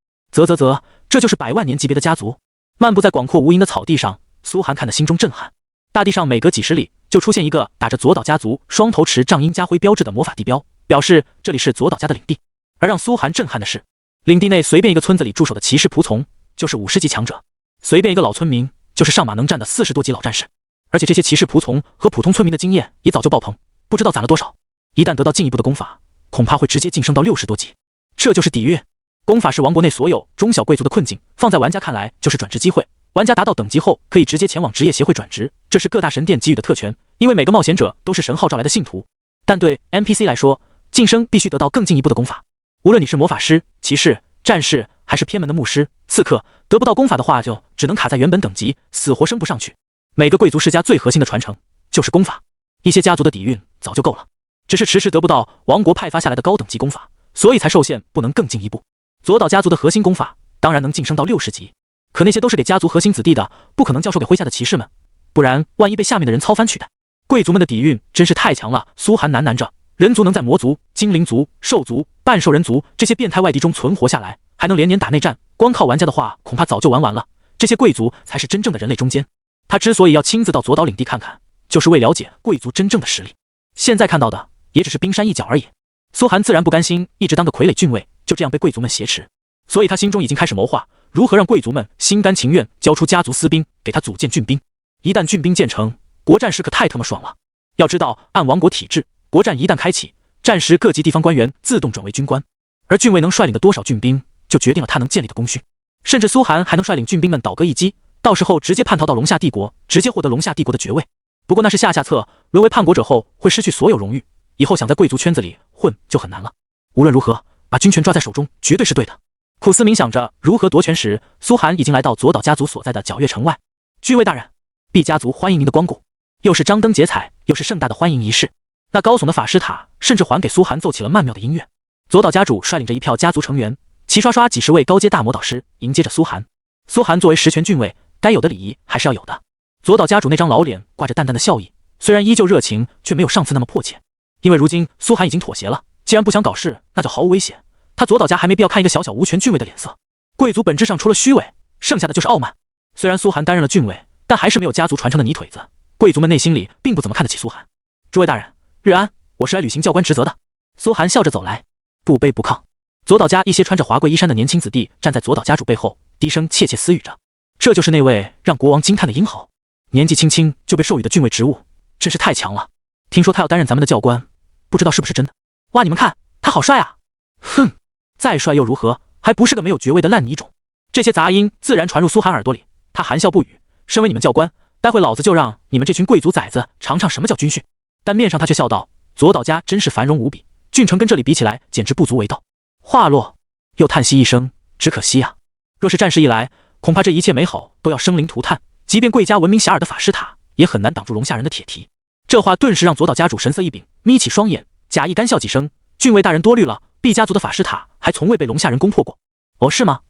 这就是100万年级别的家族。漫步在广阔无垠的草地上，苏涵看得心中震撼。大地上每隔几十里就出现一个打着左岛家族双头持杖鹰家徽标志的魔法地标，表示这里是左岛家的领地。而让苏涵震撼的是，领地内随便一个村子里驻守的骑士仆从就是50级强者，随便一个老村民就是上马能战的40多级老战士。而且这些骑士仆从和普通村民的经验也早就爆棚，不知道攒了多少。一旦得到进一步的功法，恐怕会直接晋升到60多级。这就是底蕴。功法是王国内所有中小贵族的困境，放在玩家看来就是转职机会。玩家达到等级后，可以直接前往职业协会转职，这是各大神殿给予的特权，因为每个冒险者都是神号召来的信徒。但对 NPC 来说，晋升必须得到更进一步的功法。无论你是魔法师、骑士、战士，还是偏门的牧师、刺客，得不到功法的话，就只能卡在原本等级，死活升不上去。每个贵族世家最核心的传承就是功法，一些家族的底蕴早就够了，只是迟迟得不到王国派发下来的高等级功法，所以才受限不能更进一步。左岛家族的核心功法当然能晋升到60级，可那些都是给家族核心子弟的，不可能教授给麾下的骑士们，不然万一被下面的人操翻取代。贵族们的底蕴真是太强了。苏涵喃喃着，人族能在魔族、精灵族、兽族、半兽人族这些变态外敌中存活下来，还能连年打内战，光靠玩家的话恐怕早就玩完了。这些贵族才是真正的人类中间。他之所以要亲自到左岛领地看看，就是为了解贵族真正的实力。现在看到的也只是冰山一角而已。苏涵自然不甘心一直当个傀儡郡尉，就这样被贵族们挟持，所以他心中已经开始谋划如何让贵族们心甘情愿交出家族私兵，给他组建郡兵。一旦郡兵建成，国战时可太他妈爽了。要知道，按王国体制，国战一旦开启，战时各级地方官员自动转为军官，而郡尉能率领的多少郡兵，就决定了他能建立的功勋。甚至苏涵还能率领郡兵们倒戈一击，到时候直接叛逃到龙夏帝国，直接获得龙夏帝国的爵位。不过那是下策，沦为叛国者后会失去所有荣誉，以后想在贵族圈子里混就很难了。无论如何，把军权抓在手中绝对是对的。苦思冥想着如何夺权时，苏涵已经来到左岛家族所在的皎月城外。郡尉大人，毕家族欢迎您的光顾。又是张灯结彩，又是盛大的欢迎仪式。那高耸的法师塔甚至还给苏涵奏起了曼妙的音乐。左岛家主率领着一票家族成员，齐刷刷几十位高阶大魔导师迎接着苏涵。苏涵作为实权郡尉，该有的礼仪还是要有的。左岛家主那张老脸挂着淡淡的笑意，虽然依旧热情，却没有上次那么迫切。因为如今苏涵已经妥协了，既然不想搞事，那就毫无威胁。他左岛家还没必要看一个小小无权郡尉的脸色。贵族本质上除了虚伪，剩下的就是傲慢。虽然苏涵担任了郡尉，但还是没有家族传承的泥腿子。贵族们内心里并不怎么看得起苏涵。诸位大人，日安，我是来履行教官职责的。苏涵笑着走来，不卑不亢。左岛家一些穿着华贵衣衫的年轻子弟站在左岛家主背后，低声窃窃私语着。这就是那位让国王惊叹的英豪，年纪轻轻就被授予的郡尉职务，真是太强了。听说他要担任咱们的教官，不知道是不是真的。哇，你们看，他好帅啊！哼，再帅又如何，还不是个没有爵位的烂泥种。这些杂音自然传入苏涵耳朵里，他含笑不语。身为你们教官，待会老子就让你们这群贵族崽子尝尝什么叫军训。但面上他却笑道：左岛家真是繁荣无比，郡城跟这里比起来简直不足为道。话落，又叹息一声，只可惜啊，若是战事一来，恐怕这一切美好都要生灵涂炭，即便贵家闻名遐迩的法师塔，也很难挡住龙下人的铁蹄。这话顿时让左岛家主神色一柄，眯起双眼，假意干笑几声：郡尉大人多虑了，毕家族的法师塔还从未被龙下人攻破过。哦，是吗？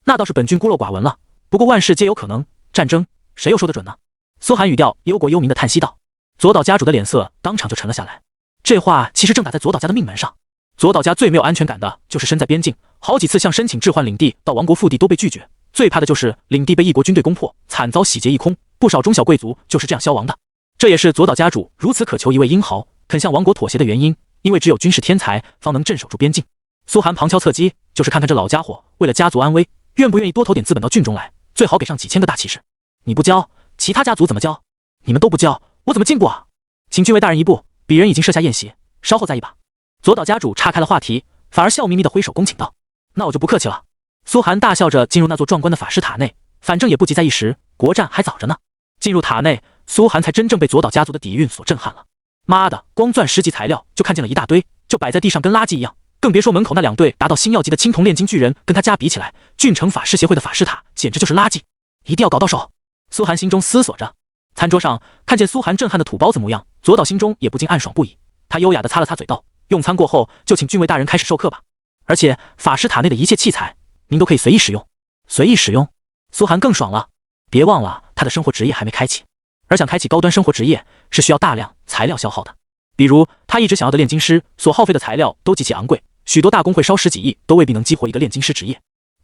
那倒是本郡孤陋寡闻了。不过万事皆有可能，战争谁又说得准呢？苏寒语调忧国忧民的叹息道。左岛家主的脸色当场就沉了下来。这话其实正打在左岛家的命门上。左岛家最没有安全感的就是身在边境，好几次向申请置换领地到王国腹地都被拒绝，最怕的就是领地被异国军队攻破，惨遭洗劫一空。不少中小贵族就是这样消亡的。这也是左岛家主如此渴求一位英豪肯向王国妥协的原因，因为只有军事天才方能镇守住边境。苏寒旁敲侧击，就是看看这老家伙为了家族安危，愿不愿意多投点资本到郡中来，最好给上几千个大骑士。你不交，其他家族怎么交？你们都不交，我怎么进步啊？请郡尉大人一步，鄙人已经设下宴席，稍后再议吧。左岛家主岔开了话题，反而笑眯眯地挥手恭请道：那我就不客气了。苏寒大笑着进入那座壮观的法师塔内，反正也不急在一时，国战还早着呢。进入塔内，苏寒才真正被左岛家族的底蕴所震撼了。妈的，光钻10级材料就看见了一大堆，就摆在地上跟垃圾一样，更别说门口那2对达到星耀级的青铜炼金巨人，跟他家比起来，郡城法师协会的法师塔简直就是垃圾，一定要搞到手。苏寒心中思索着。餐桌上看见苏寒震撼的土包子模样，左岛心中也不禁暗爽不已。他优雅地擦了擦嘴道：用餐过后就请郡尉大人开始授课吧，而且法师塔内的一切器材您都可以随意使用。随意使用？苏寒更爽了。别忘了他的生活职业还没开启，而想开启高端生活职业是需要大量材料消耗的。比如他一直想要的炼金师所耗费的材料都极其昂贵，许多大工会烧10几亿都未必能激活一个炼金师职业，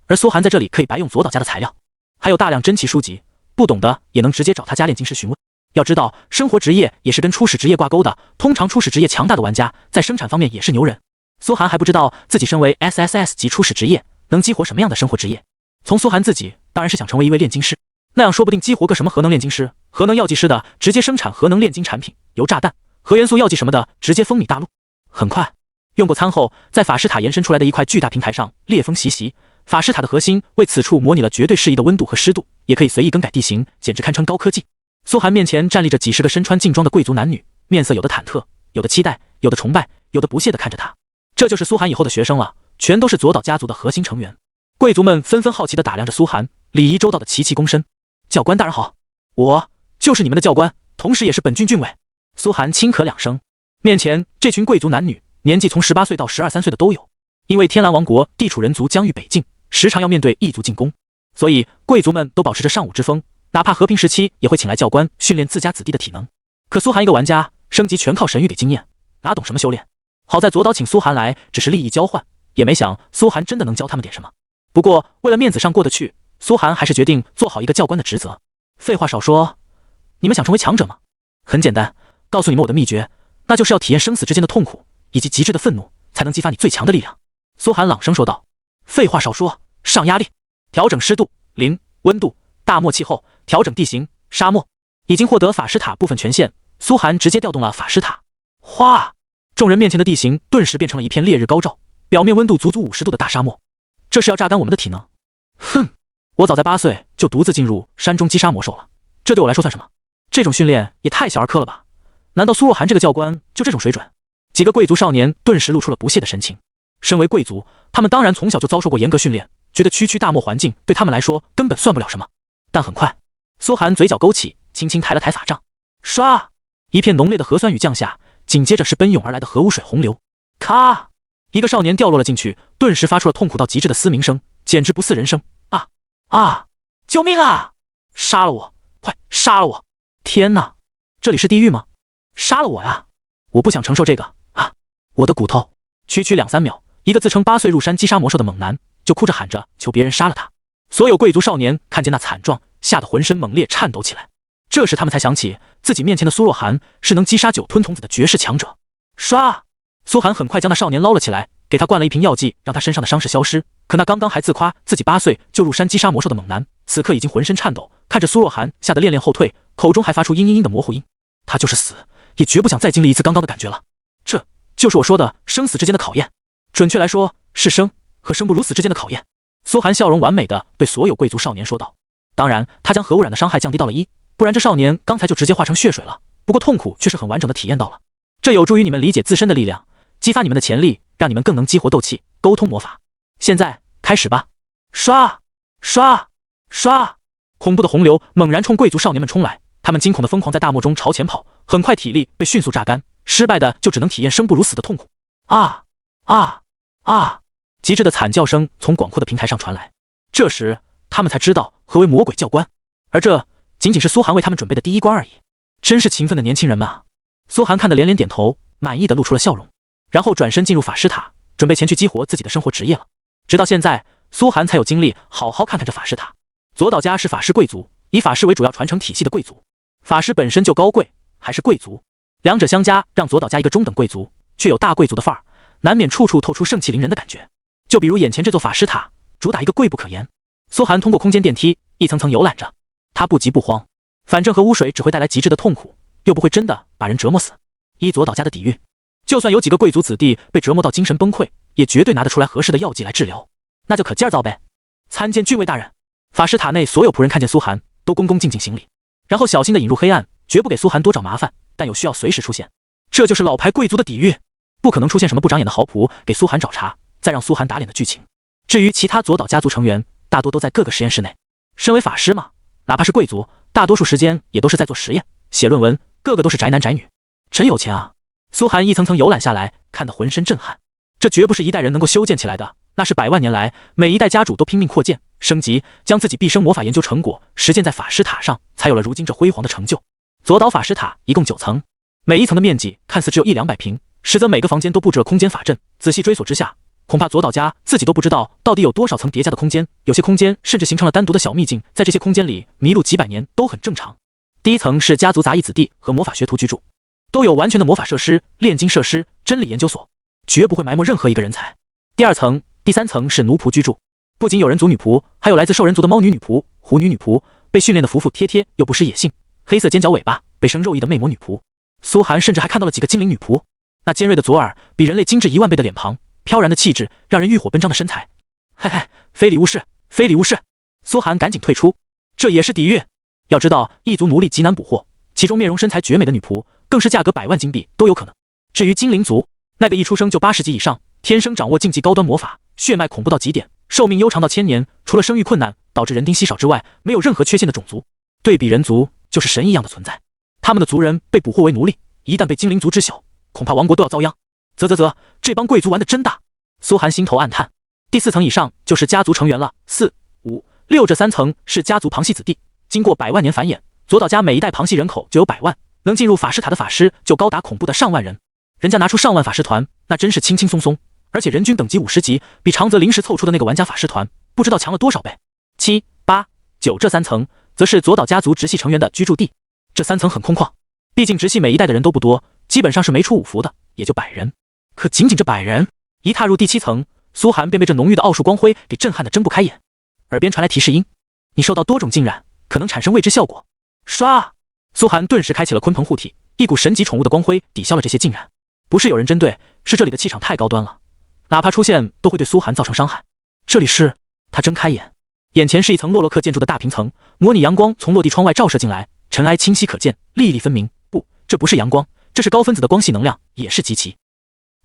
而苏寒在这里可以白用左岛家的材料，还有大量珍奇书籍，不懂的也能直接找他家炼金师询问。要知道生活职业也是跟初始职业挂钩的，通常初始职业强大的玩家在生产方面也是牛人。苏寒还不知道自己身为 SSS 级初始职业能激活什么样的生活职业，从苏寒自己当然是想成为一位炼金师，那样说不定激活个什么核能炼金师、核能药剂师的，直接生产核能炼金产品，由炸弹、核元素药剂什么的直接风靡大陆。很快用过餐后，在法师塔延伸出来的一块巨大平台上，烈风习习，法师塔的核心为此处模拟了绝对适宜的温度和湿度，也可以随意更改地形，简直堪称高科技。苏寒面前站立着几十个身穿劲装的贵族男女，面色有的忐忑，有的期待，有的崇拜，有的不屑地看着他。这就是苏寒以后的学生了，全都是左岛家族的核心成员。贵族们纷纷好奇地打量着苏寒，礼仪周到的齐齐躬身。教官大人好，我就是你们的教官，同时也是本郡郡尉。苏寒轻咳2声，面前这群贵族男女年纪从18岁到12、13岁的都有。因为天蓝王国地处人族疆域北境，时常要面对异族进攻，所以贵族们都保持着尚武之风，哪怕和平时期也会请来教官训练自家子弟的体能。可苏寒一个玩家，升级全靠神域给经验，哪懂什么修炼？好在左岛请苏寒来只是利益交换，也没想苏寒真的能教他们点什么。不过为了面子上过得去，苏寒还是决定做好一个教官的职责。废话少说，你们想成为强者吗？很简单，告诉你们我的秘诀，那就是要体验生死之间的痛苦以及极致的愤怒，才能激发你最强的力量。苏寒朗声说道。废话少说，上压力，调整湿度、零温度、大漠气候，调整地形、沙漠。已经获得法师塔部分权限，苏寒直接调动了法师塔。哗！众人面前的地形顿时变成了一片烈日高照，表面温度足足50度的大沙漠。这是要榨干我们的体能？哼！我早在8岁就独自进入山中击杀魔兽了，这对我来说算什么？这种训练也太小儿科了吧？难道苏若涵这个教官就这种水准？几个贵族少年顿时露出了不屑的神情。身为贵族，他们当然从小就遭受过严格训练，觉得区区大漠环境对他们来说根本算不了什么。但很快，苏寒嘴角勾起，轻轻抬了抬法杖，唰！一片浓烈的核酸雨降下，紧接着是奔涌而来的核污水洪流。咔！一个少年掉落了进去，顿时发出了痛苦到极致的嘶鸣声，简直不似人声。啊啊！救命啊！杀了我！快杀了我！天哪，这里是地狱吗？杀了我呀！我不想承受这个啊！我的骨头！区区2、3秒，一个自称8岁入山击杀魔兽的猛男就哭着喊着求别人杀了他。所有贵族少年看见那惨状，吓得浑身猛烈颤抖起来。这时他们才想起自己面前的苏若涵是能击杀9吞童子的绝世强者。唰！苏寒很快将那少年捞了起来，给他灌了一瓶药剂，让他身上的伤势消失。可那刚刚还自夸自己8岁就入山击杀魔兽的猛男，此刻已经浑身颤抖，看着苏若涵吓得恋恋后退，口中还发出嘤嘤嘤的模糊音。他就是死，也绝不想再经历一次刚刚的感觉了。这就是我说的生死之间的考验，准确来说是生和生不如死之间的考验。苏寒笑容完美的对所有贵族少年说道。当然，他将核污染的伤害降低到了1，不然这少年刚才就直接化成血水了。不过痛苦却是很完整的体验到了，这有助于你们理解自身的力量，激发你们的潜力，让你们更能激活斗气，沟通魔法。现在开始吧！唰唰唰！恐怖的洪流猛然冲贵族少年们冲来，他们惊恐的疯狂在大漠中朝前跑，很快体力被迅速榨干，失败的就只能体验生不如死的痛苦。啊啊啊！极致的惨叫声从广阔的平台上传来。这时他们才知道何为魔鬼教官，而这仅仅是苏寒为他们准备的第一关而已。真是勤奋的年轻人们啊！苏寒看得连连点头，满意的露出了笑容，然后转身进入法师塔，准备前去激活自己的生活职业了。直到现在，苏寒才有精力好好看看这法师塔。佐岛家是法师贵族，以法师为主要传承体系的贵族。法师本身就高贵，还是贵族，两者相加，让佐岛家一个中等贵族，却有大贵族的范儿，难免处处透出盛气凌人的感觉。就比如眼前这座法师塔，主打一个贵不可言。苏寒通过空间电梯一层层游览着，他不急不慌，反正核污水只会带来极致的痛苦，又不会真的把人折磨死。依佐岛家的底蕴，就算有几个贵族子弟被折磨到精神崩溃，也绝对拿得出来合适的药剂来治疗，那就可劲儿造呗。参见郡尉大人。法师塔内所有仆人看见苏寒都恭恭敬敬行礼，然后小心地引入黑暗，绝不给苏寒多找麻烦，但有需要随时出现。这就是老牌贵族的底蕴，不可能出现什么不长眼的豪仆给苏寒找茬，再让苏寒打脸的剧情。至于其他佐岛家族成员，大多都在各个实验室内。身为法师嘛，哪怕是贵族，大多数时间也都是在做实验、写论文，个个都是宅男宅女，真有钱啊！苏寒一层层游览下来，看得浑身震撼。这绝不是一代人能够修建起来的，那是百万年来每一代家主都拼命扩建、升级，将自己毕生魔法研究成果实践在法师塔上，才有了如今这辉煌的成就。佐岛法师塔一共9层，每一层的面积看似只有100-200平，实则每个房间都布置了空间法阵。仔细追索之下，恐怕佐岛家自己都不知道到底有多少层叠加的空间，有些空间甚至形成了单独的小秘境，在这些空间里迷路几百年都很正常。第一层是家族杂役子弟和魔法学徒居住，都有完全的魔法设施、炼金设施、真理研究所，绝不会埋没任何一个人才。第2层、第3层是奴仆居住，不仅有人族女仆，还有来自兽人族的猫女女仆、狐女女仆，被训练的服服帖帖又不失野性，黑色尖角尾巴，被生肉翼的魅魔女仆。苏寒甚至还看到了几个精灵女仆，那尖锐的左耳，比人类精致10000倍的脸庞，飘然的气质，让人欲火奔张的身材。嘿嘿，非礼勿视，非礼勿视！苏寒赶紧退出，这也是底蕴。要知道，异族奴隶极难捕获，其中面容身材绝美的女仆，更是价格100万金币都有可能。至于精灵族，那个一出生就80级以上，天生掌握禁忌高端魔法，血脉恐怖到极点，寿命悠长到1000年，除了生育困难导致人丁稀少之外，没有任何缺陷的种族。对比人族，就是神一样的存在。他们的族人被捕获为奴隶，一旦被精灵族知晓，恐怕王国都要遭殃。这帮贵族玩得真大。苏寒心头暗叹。第4层以上就是家族成员了，4、5、6这3层是家族旁系子弟，经过100万年繁衍，佐岛家每一代旁系人口就有100万，能进入法师塔的法师就高达恐怖的上万人。人家拿出上万法师团，那真是轻轻松松，而且人均等级50级，比长泽临时凑出的那个玩家法师团不知道强了多少倍。7、8、9这3层则是佐岛家族直系成员的居住地，这3层很空旷，毕竟直系每一代的人都不多，基本上是没出5服的，也就100人。可仅仅这100人，一踏入第7层，苏寒便被这浓郁的奥数光辉给震撼得睁不开眼。耳边传来提示音：你受到多种浸染，可能产生未知效果。唰！苏寒顿时开启了鲲鹏护体，一股神级宠物的光辉抵消了这些浸染。不是有人针对，是这里的气场太高端了，哪怕出现都会对苏寒造成伤害。这里是……他睁开眼，眼前是一层洛洛克建筑的大平层，模拟阳光从落地窗外照射进来，尘埃清晰可见，粒粒分明。不，这不是阳光，这是高分子的光系能量，也是极其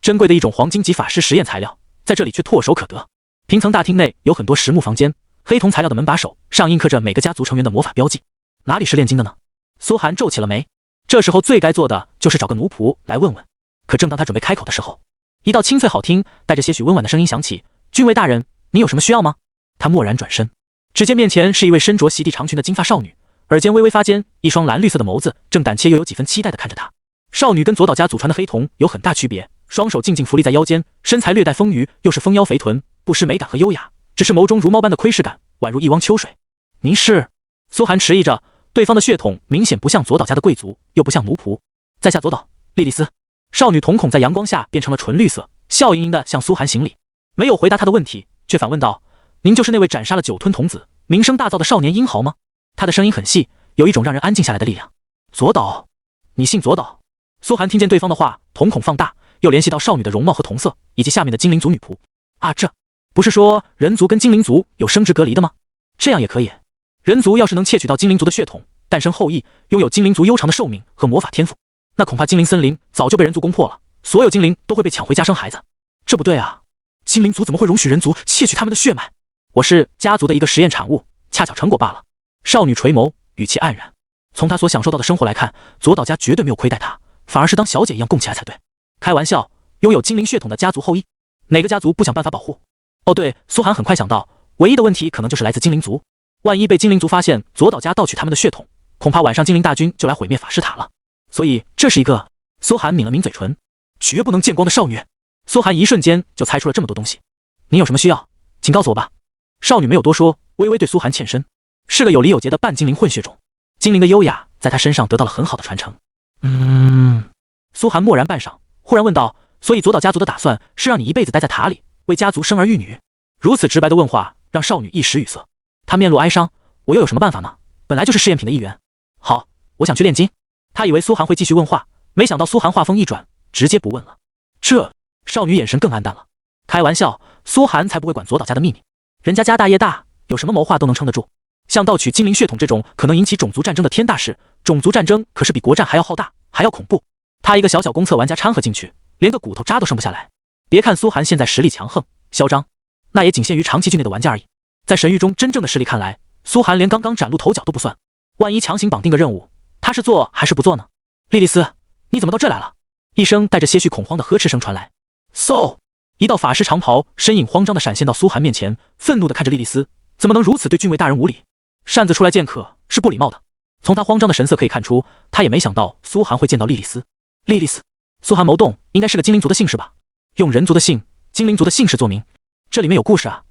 珍贵的一种黄金级法师实验材料，在这里却唾手可得。平层大厅内有很多实木房间，黑铜材料的门把手上印刻着每个家族成员的魔法标记，哪里是炼金的呢？苏寒皱起了眉。这时候最该做的就是找个奴仆来问问。可正当他准备开口的时候，一道清脆好听带着些许温婉的声音响起：郡尉大人，你有什么需要吗？他蓦然转身，只见面前是一位身着席地长裙的金发少女，耳尖微微发尖，一双蓝绿色的眸子正胆怯又有几分期待地看着他。少女跟佐岛家祖传的黑瞳有很大区别，双手静静浮立在腰间，身材略带丰腴，又是丰腰肥臀，不失美感和优雅，只是眸中如猫般的窥视感，宛如一汪秋水。您是？苏寒迟疑着，对方的血统明显不像佐岛家的贵族，又不像奴仆。在下佐岛莉莉丝。少女瞳孔在阳光下变成了纯绿色，笑盈盈地向苏寒行礼，没有回答他的问题，却反问道：您就是那位斩杀了9吞童子、名声大噪的少年英豪吗？他的声音很细，有一种让人安静下来的力量。佐岛，你姓佐岛？苏寒听见对方的话，瞳孔放大，又联系到少女的容貌和瞳色，以及下面的精灵族女仆。啊，这不是说人族跟精灵族有生殖隔离的吗？这样也可以。人族要是能窃取到精灵族的血统，诞生后裔，拥有精灵族悠长的寿命和魔法天赋，那恐怕精灵森林早就被人族攻破了，所有精灵都会被抢回家生孩子。这不对啊，精灵族怎么会容许人族窃取他们的血脉？我是家族的一个实验产物，恰巧成果罢了。少女垂眸，语气黯然。从她所享受到的生活来看，左岛家绝对没有亏待她，反而是当小姐一样供起来才对。开玩笑，拥有精灵血统的家族后裔，哪个家族不想办法保护？哦对，苏寒很快想到，唯一的问题可能就是来自精灵族。万一被精灵族发现左岛家盗取他们的血统，恐怕晚上精灵大军就来毁灭法师塔了。所以这是一个……苏寒抿了抿嘴唇，绝不能见光的少女。苏寒一瞬间就猜出了这么多东西。你有什么需要，请告诉我吧。少女没有多说，微微对苏寒欠身，是个有礼有节的半精灵混血种，精灵的优雅在她身上得到了很好的传承。苏寒默然半晌，忽然问道：所以左岛家族的打算是让你一辈子待在塔里，为家族生儿育女？如此直白的问话让少女一时语塞，她面露哀伤。我又有什么办法呢？本来就是试验品的一员。好，我想去炼金。她以为苏寒会继续问话，没想到苏寒话锋一转，直接不问了。这少女眼神更黯淡了。开玩笑，苏寒才不会管左岛家的秘密，人家家大业大，有什么谋划都能撑得住。像盗取精灵血统这种可能引起种族战争的天大事，种族战争可是比国战还要浩大，还要恐怖。他一个小小公测玩家掺和进去，连个骨头渣都剩不下来。别看苏寒现在实力强横嚣张，那也仅限于长崎境内的玩家而已。在神域中真正的实力看来，苏寒连刚刚崭露头角都不算。万一强行绑定个任务，他是做还是不做呢？莉莉丝，你怎么到这来了？一声带着些许恐慌的呵斥声传来。嗖！一道法师长袍身影慌张地闪现到苏寒面前，愤怒地看着莉莉丝，怎么能如此对郡尉大人无礼？擅自出来见客是不礼貌的。从他慌张的神色可以看出，他也没想到苏寒会见到莉莉丝。莉莉丝，苏寒眸动，应该是个精灵族的姓氏吧？用人族的姓、精灵族的姓氏做名，这里面有故事啊！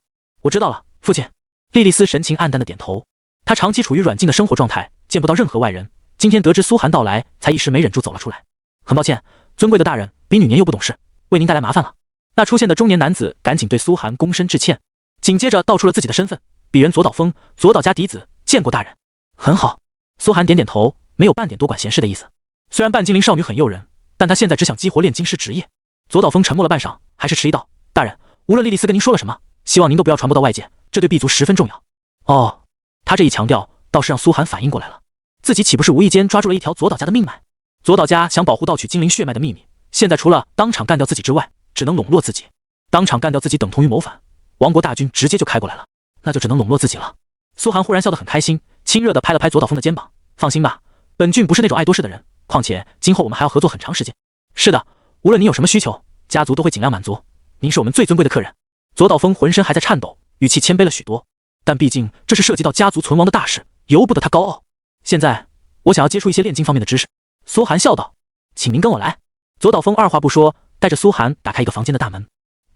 我知道了，父亲。莉莉丝神情黯淡的点头。她长期处于软禁的生活状态，见不到任何外人。今天得知苏寒到来，才一时没忍住走了出来。很抱歉，尊贵的大人，比女年幼不懂事，为您带来麻烦了。那出现的中年男子赶紧对苏寒躬身致歉，紧接着道出了自己的身份：鄙人左岛风，左岛家嫡子，见过大人。很好。苏寒点点头，没有半点多管闲事的意思。虽然半精灵少女很诱人，但他现在只想激活炼金师职业。左岛风沉默了半晌，还是迟疑道：大人，无论莉莉丝跟您说了什么，希望您都不要传播到外界，这对B族十分重要。哦，他这一强调，倒是让苏寒反应过来了，自己岂不是无意间抓住了一条左岛家的命脉？左岛家想保护盗取精灵血脉的秘密，现在除了当场干掉自己之外，只能笼络自己。当场干掉自己等同于谋反，王国大军直接就开过来了，那就只能笼络自己了。苏寒忽然笑得很开心，亲热地拍了拍左岛风的肩膀，放心吧，本郡不是那种爱多事的人，况且今后我们还要合作很长时间。是的，无论您有什么需求，家族都会尽量满足，您是我们最尊贵的客人。左岛风浑身还在颤抖，语气谦卑了许多，但毕竟这是涉及到家族存亡的大事，由不得他高傲。现在我想要接触一些炼金方面的知识。苏寒笑道：请您跟我来。左岛风二话不说，带着苏寒打开一个房间的大门。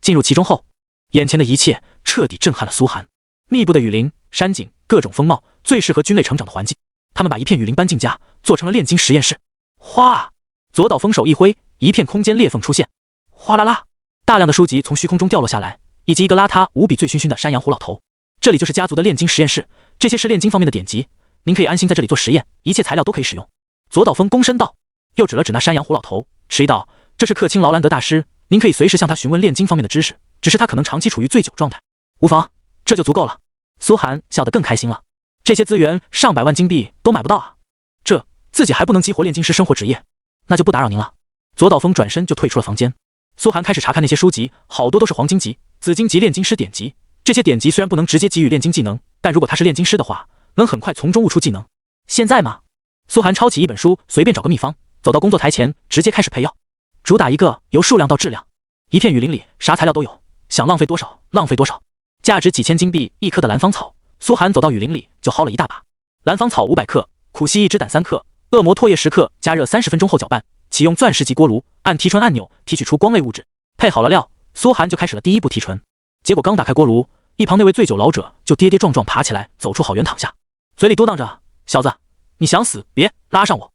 进入其中后，眼前的一切彻底震撼了苏寒。密布的雨林、山景，各种风貌，最适合军类成长的环境。他们把一片雨林搬进家，做成了炼金实验室。哗！左岛风手一挥，一片空间裂缝出现。哗啦啦！大量的书籍从虚空中掉落下来，以及一个邋遢无比、醉醺醺的山羊胡老头。这里就是家族的炼金实验室，这些是炼金方面的典籍，您可以安心在这里做实验，一切材料都可以使用。左岛风躬身道，又指了指那山羊胡老头，迟疑道：这是克钦劳兰德大师，您可以随时向他询问炼金方面的知识，只是他可能长期处于醉酒状态。无妨，这就足够了。苏寒笑得更开心了，这些资源上百万金币都买不到啊，这自己还不能激活炼金师生活职业，那就不打扰您了。左岛风转身就退出了房间。苏寒开始查看那些书籍，好多都是黄金级、紫金级炼金师典籍。这些典籍虽然不能直接给予炼金技能，但如果他是炼金师的话，能很快从中悟出技能。现在嘛，苏寒抄起一本书，随便找个秘方，走到工作台前，直接开始配药。主打一个由数量到质量。一片雨林里啥材料都有，想浪费多少浪费多少。价值几千金币一棵的蓝芳草，苏寒走到雨林里就薅了一大把。蓝芳草500克，苦蜥蜴之胆3克，恶魔唾液10克，加热30分钟后搅拌，启用钻石级锅炉，按提纯按钮提取出光类物质。配好了料，苏寒就开始了第一步提纯。结果刚打开锅炉，一旁那位醉酒老者就跌跌撞撞爬起来，走出好园躺下，嘴里嘟囔着：小子，你想死别拉上我。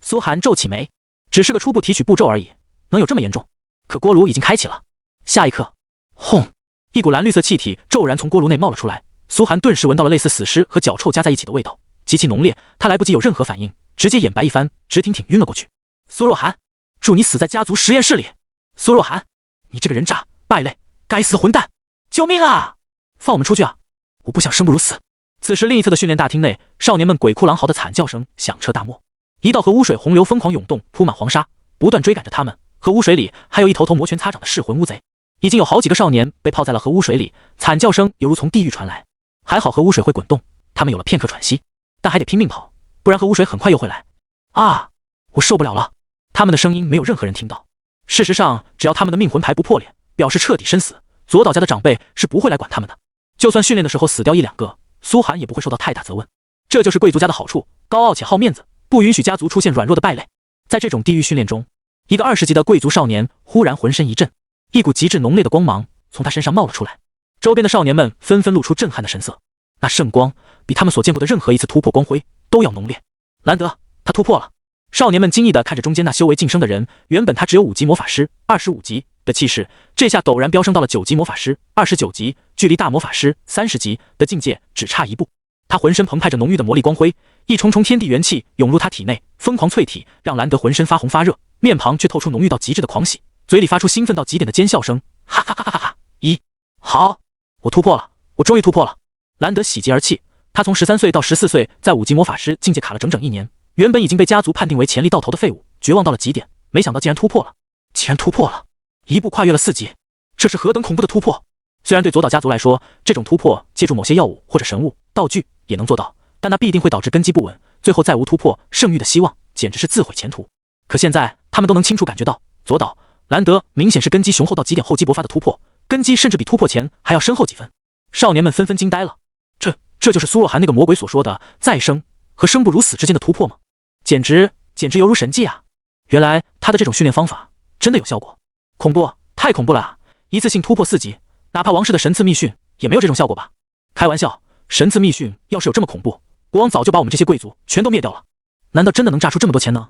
苏寒皱起眉，只是个初步提取步骤而已，能有这么严重？可锅炉已经开启了。下一刻，轰！一股蓝绿色气体骤然从锅炉内冒了出来，苏寒顿时闻到了类似死尸和脚臭加在一起的味道，极其浓烈。他来不及有任何反应，直接眼白一翻，直挺挺晕了过去。苏若寒，祝你死在家族实验室里！苏若寒，你这个人渣败类，该死的混蛋！救命啊！放我们出去啊！我不想生不如死！此时另一侧的训练大厅内，少年们鬼哭狼嚎的惨叫声响彻大漠，一道核污水洪流疯狂涌动，铺满黄沙，不断追赶着他们。核污水里还有一头头摩拳擦掌的噬魂乌贼，已经有好几个少年被泡在了核污水里，惨叫声犹如从地狱传来。还好核污水会滚动，他们有了片刻喘息，但还得拼命跑，不然核污水很快又会来。啊！我受不了了！他们的声音没有任何人听到。事实上，只要他们的命魂牌不破裂，表示彻底身死，左岛家的长辈是不会来管他们的。就算训练的时候死掉一两个，苏寒也不会受到太大责问。这就是贵族家的好处，高傲且好面子，不允许家族出现软弱的败类。在这种地狱训练中，一个20级的贵族少年忽然浑身一震，一股极致浓烈的光芒从他身上冒了出来。周边的少年们纷纷露出震撼的神色，那圣光比他们所见过的任何一次突破光辉都要浓烈。兰德，他突破了！少年们惊异地看着中间那修为晋升的人，原本他只有5级魔法师25级的气势，这下陡然飙升到了9级魔法师29级，距离大魔法师30级的境界只差一步。他浑身澎湃着浓郁的魔力光辉，一重重天地元气涌入他体内，疯狂淬体，让兰德浑身发红发热，面庞却透出浓郁到极致的狂喜，嘴里发出兴奋到极点的尖笑声，哈哈哈哈哈哈！好，我突破了，我终于突破了！兰德喜极而泣，他从13岁到14岁，在5级魔法师境界卡了整整1年，原本已经被家族判定为潜力到头的废物，绝望到了极点，没想到竟然突破了，一步跨越了4级，这是何等恐怖的突破！虽然对左岛家族来说，这种突破借助某些药物或者神物道具也能做到，但那必定会导致根基不稳，最后再无突破圣域的希望，简直是自毁前途。可现在他们都能清楚感觉到，左岛、兰德明显是根基雄厚到极点后激勃发的突破，根基甚至比突破前还要深厚几分。少年们纷纷惊呆了，这就是苏若涵那个魔鬼所说的再生和生不如死之间的突破吗？简直犹如神迹啊！原来他的这种训练方法真的有效果，恐怖，太恐怖了啊！一次性突破4级，哪怕王室的神赐密训也没有这种效果吧？开玩笑，神赐密训要是有这么恐怖，国王早就把我们这些贵族全都灭掉了。难道真的能榨出这么多钱呢？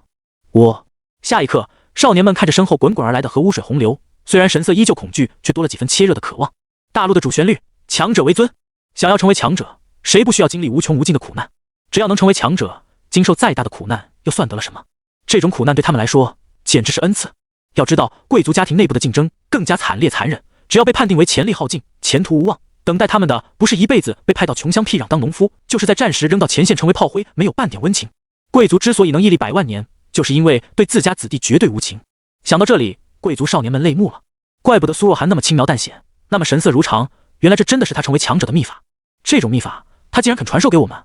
下一刻，少年们看着身后滚滚而来的核污水洪流，虽然神色依旧恐惧，却多了几分切热的渴望。大陆的主旋律，强者为尊，想要成为强者，谁不需要经历无穷无尽的苦难？只要能成为强者，经受再大的苦难又算得了什么？这种苦难对他们来说简直是恩赐。要知道，贵族家庭内部的竞争更加惨烈残忍，只要被判定为潜力耗尽、前途无望，等待他们的不是一辈子被派到穷乡僻壤当农夫，就是在战时扔到前线成为炮灰，没有半点温情。贵族之所以能屹立100万年，就是因为对自家子弟绝对无情。想到这里，贵族少年们泪目了。怪不得苏若涵那么轻描淡写，那么神色如常，原来这真的是他成为强者的秘法。这种秘法，他竟然肯传授给我们。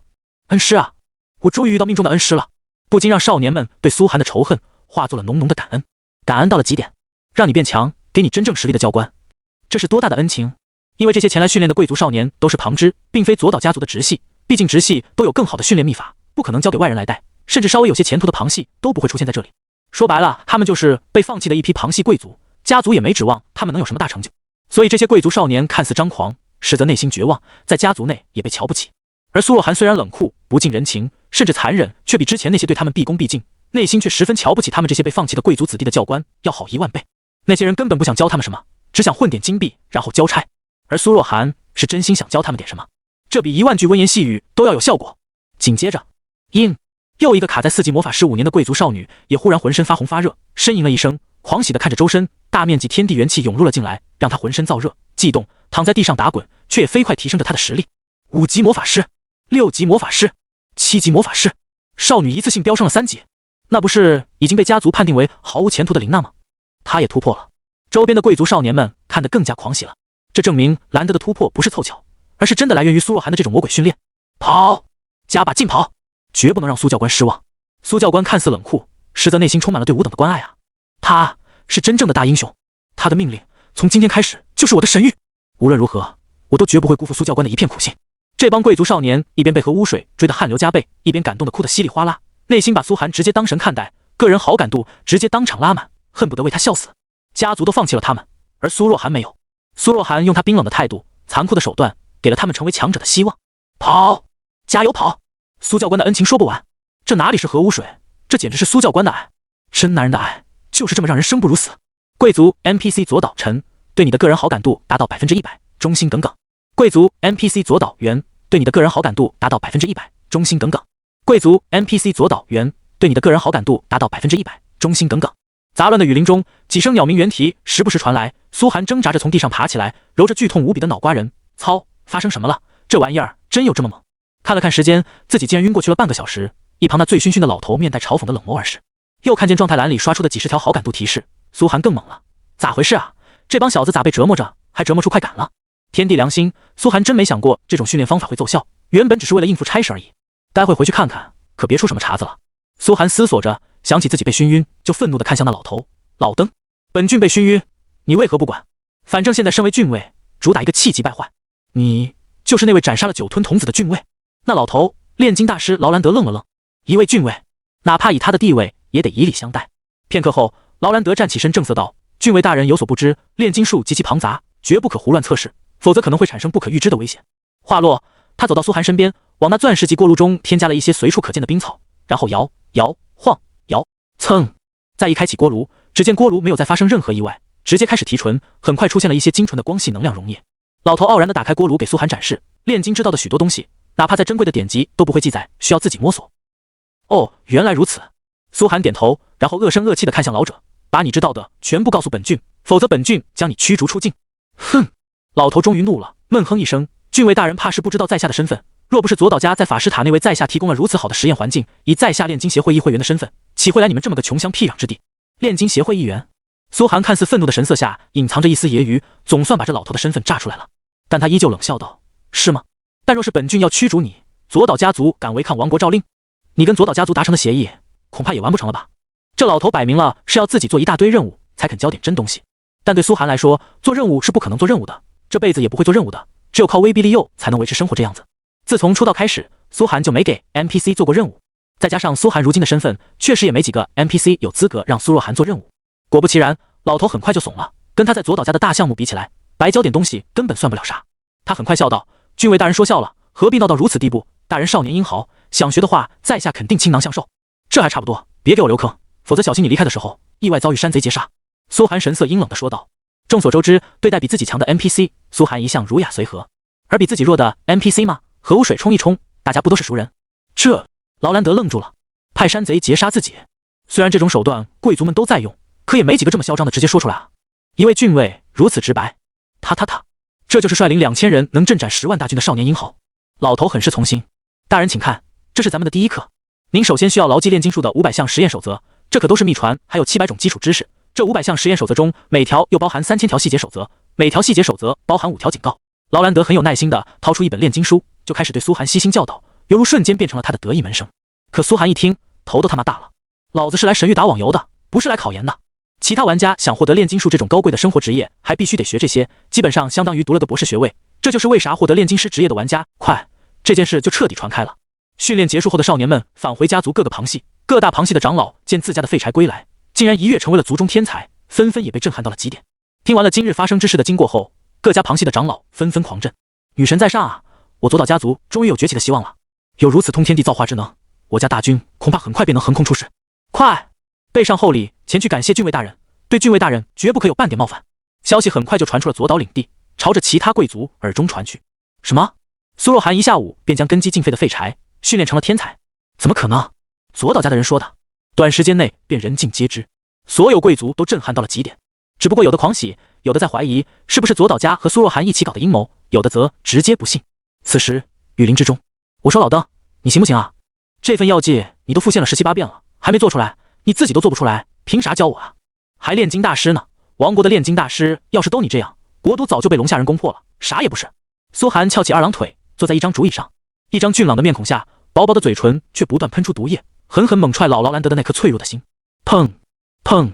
恩师啊，我终于遇到命中的恩师了，不禁让少年们对苏寒的仇恨化作了浓浓的感恩。感恩到了极点，让你变强，给你真正实力的教官，这是多大的恩情！因为这些前来训练的贵族少年都是旁支，并非左岛家族的直系，毕竟直系都有更好的训练秘法，不可能交给外人来带，甚至稍微有些前途的旁系都不会出现在这里。说白了，他们就是被放弃的一批旁系贵族，家族也没指望他们能有什么大成就。所以这些贵族少年看似张狂，实则内心绝望，在家族内也被瞧不起。而苏若涵虽然冷酷、不近人情，甚至残忍，却比之前那些对他们毕恭毕敬，内心却十分瞧不起他们这些被放弃的贵族子弟的教官要好10000倍。那些人根本不想教他们什么，只想混点金币然后交差。而苏若涵是真心想教他们点什么，这比10000句温言细语都要有效果。紧接着，又一个卡在4级魔法师5年的贵族少女也忽然浑身发红发热，呻吟了一声，狂喜地看着周身，大面积天地元气涌入了进来，让她浑身燥热悸动，躺在地上打滚，却也飞快提升着她的实力。5级魔法师、6级魔法师、7级魔法师，少女一次性飙升了3级，那不是已经被家族判定为毫无前途的琳娜吗？她也突破了。周边的贵族少年们看得更加狂喜了，这证明兰德的突破不是凑巧，而是真的来源于苏若涵的这种魔鬼训练。跑，加把劲跑，绝不能让苏教官失望。苏教官看似冷酷，实则内心充满了对吾等的关爱啊！他是真正的大英雄，他的命令从今天开始就是我的神谕。无论如何，我都绝不会辜负苏教官的一片苦心。这帮贵族少年一边被核污水追得汗流浃背，一边感动得哭得稀里哗啦，内心把苏寒直接当神看待，个人好感度直接当场拉满，恨不得为他笑死。家族都放弃了他们，而苏若涵没有。苏若涵用他冰冷的态度、残酷的手段，给了他们成为强者的希望。跑，加油跑！苏教官的恩情说不完，这哪里是核污水，这简直是苏教官的爱。真男人的爱就是这么让人生不如死。贵族 NPC 左岛陈对你的个人好感度达到100%，忠心耿耿。贵族 NPC 左岛元对你的个人好感度达到100%，忠心耿耿。贵族 NPC 左岛元对你的个人好感度达到100%，忠心耿耿。杂乱的雨林中，几声鸟鸣猿啼时不时传来。苏寒挣扎着从地上爬起来，揉着剧痛无比的脑瓜仁。操，发生什么了？这玩意儿真有这么猛？看了看时间，自己竟然晕过去了半个小时。一旁那醉醺醺的老头面带嘲讽的冷眸而视，又看见状态栏里刷出的几十条好感度提示，苏寒更懵了，咋回事啊？这帮小子咋被折磨着，还折磨出快感了？天地良心，苏寒真没想过这种训练方法会奏效，原本只是为了应付差事而已。待会回去看看，可别出什么茬子了。苏寒思索着，想起自己被熏晕，就愤怒地看向那老头。老登，本郡被熏晕，你为何不管？反正现在身为郡尉，主打一个气急败坏。你就是那位斩杀了9吞童子的郡尉？那老头炼金大师劳兰德愣了愣，一位郡尉，哪怕以他的地位，也得以礼相待。片刻后，劳兰德站起身正色道：郡尉大人有所不知，炼金术极其庞杂，绝不可胡乱测试，否则可能会产生不可预知的危险。话落，他走到苏寒身边，往那钻石级锅炉中添加了一些随处可见的冰草，然后摇摇晃摇，蹭，再一开启锅炉，只见锅炉没有再发生任何意外，直接开始提纯，很快出现了一些精纯的光系能量溶液。老头傲然地打开锅炉给苏寒展示炼金之道的许多东西，哪怕再珍贵的典籍都不会记载，需要自己摸索。哦，原来如此。苏寒点头，然后恶声恶气地看向老者，把你知道的全部告诉本郡，否则本郡将你驱逐出境。哼！老头终于怒了，闷哼一声，郡尉大人怕是不知道在下的身份，若不是左岛家在法师塔内为在下提供了如此好的实验环境，以在下炼金协会议会员的身份，岂会来你们这么个穷乡僻壤之地？炼金协会议员？苏寒看似愤怒的神色下隐藏着一丝揶揄，总算把这老头的身份炸出来了。但他依旧冷笑道：是吗？但若是本郡要驱逐你，左岛家族敢违抗王国诏令，你跟左岛家族达成的协议恐怕也完不成了吧？这老头摆明了是要自己做一大堆任务才肯交点真东西。但对苏寒来说，做任务是不可能做任务的，这辈子也不会做任务的，只有靠威逼利诱才能维持生活这样子。自从出道开始，苏寒就没给 NPC 做过任务，再加上苏寒如今的身份，确实也没几个 NPC 有资格让苏若寒做任务。果不其然，老头很快就怂了，跟他在左岛家的大项目比起来，白交点东西根本算不了啥。他很快笑道：郡尉大人说笑了，何必闹到如此地步？大人少年英豪，想学的话，在下肯定倾囊相授。这还差不多，别给我留坑，否则小心你离开的时候意外遭遇山贼劫杀。苏寒神色阴冷地说道。众所周知，对待比自己强的 NPC， 苏寒一向儒雅随和，而比自己弱的 NPC 嘛，何无水冲一冲，大家不都是熟人？这劳兰德愣住了，派山贼劫杀自己，虽然这种手段贵族们都在用，可也没几个这么嚣张的直接说出来啊。一位郡尉如此直白，他，这就是率领2000人能镇斩10万大军的少年英豪。老头很是从心。大人请看，这是咱们的第一课。您首先需要牢记炼金术的500项实验守则，这可都是秘传，还有700种基础知识。这500项实验守则中，每条又包含3000条细节守则，每条细节守则包含5条警告。劳兰德很有耐心地掏出一本炼金书，就开始对苏寒悉心教导，犹如瞬间变成了他的得意门生。可苏寒一听，头都他妈大了，老子是来神域打网游的，不是来考研的。其他玩家想获得炼金术这种高贵的生活职业，还必须得学这些，基本上相当于读了个博士学位。这就是为啥获得炼金师职业的玩家快，这件事就彻底传开了。训练结束后的少年们返回家族各个旁系，各大旁系的长老见自家的废柴归来，竟然一跃成为了族中天才，纷纷也被震撼到了极点。听完了今日发生之事的经过后，各家旁系的长老纷纷狂震。女神在上啊，我左岛家族终于有崛起的希望了。有如此通天地造化之能，我家大军恐怕很快便能横空出世。快，备上厚礼，前去感谢郡尉大人，对郡尉大人绝不可有半点冒犯。消息很快就传出了左岛领地，朝着其他贵族耳中传去。什么？苏若寒一下午便将根基尽废的废柴训练成了天才？怎么可能？左岛家的人说的。短时间内便人尽皆知，所有贵族都震撼到了极点。只不过有的狂喜，有的在怀疑是不是左岛家和苏若寒一起搞的阴谋，有的则直接不信。此时雨林之中，我说老邓，你行不行啊？这份药剂你都复现了17、8遍了，还没做出来，你自己都做不出来，凭啥教我啊？还炼金大师呢？王国的炼金大师要是都你这样，国都早就被龙虾人攻破了，啥也不是。苏寒翘起二郎腿，坐在一张竹椅上，一张俊朗的面孔下，薄薄的嘴唇却不断喷出毒液，狠狠猛踹劳兰德的那颗脆弱的心。砰砰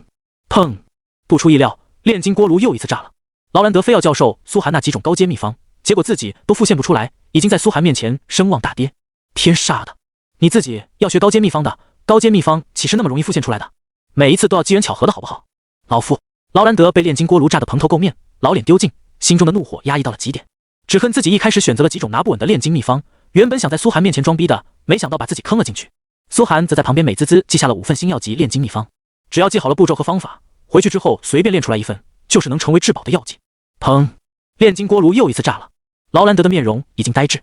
砰！不出意料，炼金锅炉又一次炸了。劳兰德非要教授苏寒那几种高阶秘方，结果自己都复现不出来，已经在苏寒面前声望大跌。天杀的，你自己要学高阶秘方的，高阶秘方岂是那么容易复现出来的？每一次都要机缘巧合的好不好？老夫劳兰德被炼金锅炉炸得蓬头垢面，老脸丢尽，心中的怒火压抑到了极点，只恨自己一开始选择了几种拿不稳的炼金秘方，原本想在苏寒面前装逼的，没想到把自己坑了进去。苏寒则在旁边美滋滋记下了5份星耀级炼金秘方，只要记好了步骤和方法，回去之后随便炼出来一份，就是能成为至宝的药剂。砰！炼金锅炉又一次炸了，劳兰德的面容已经呆滞。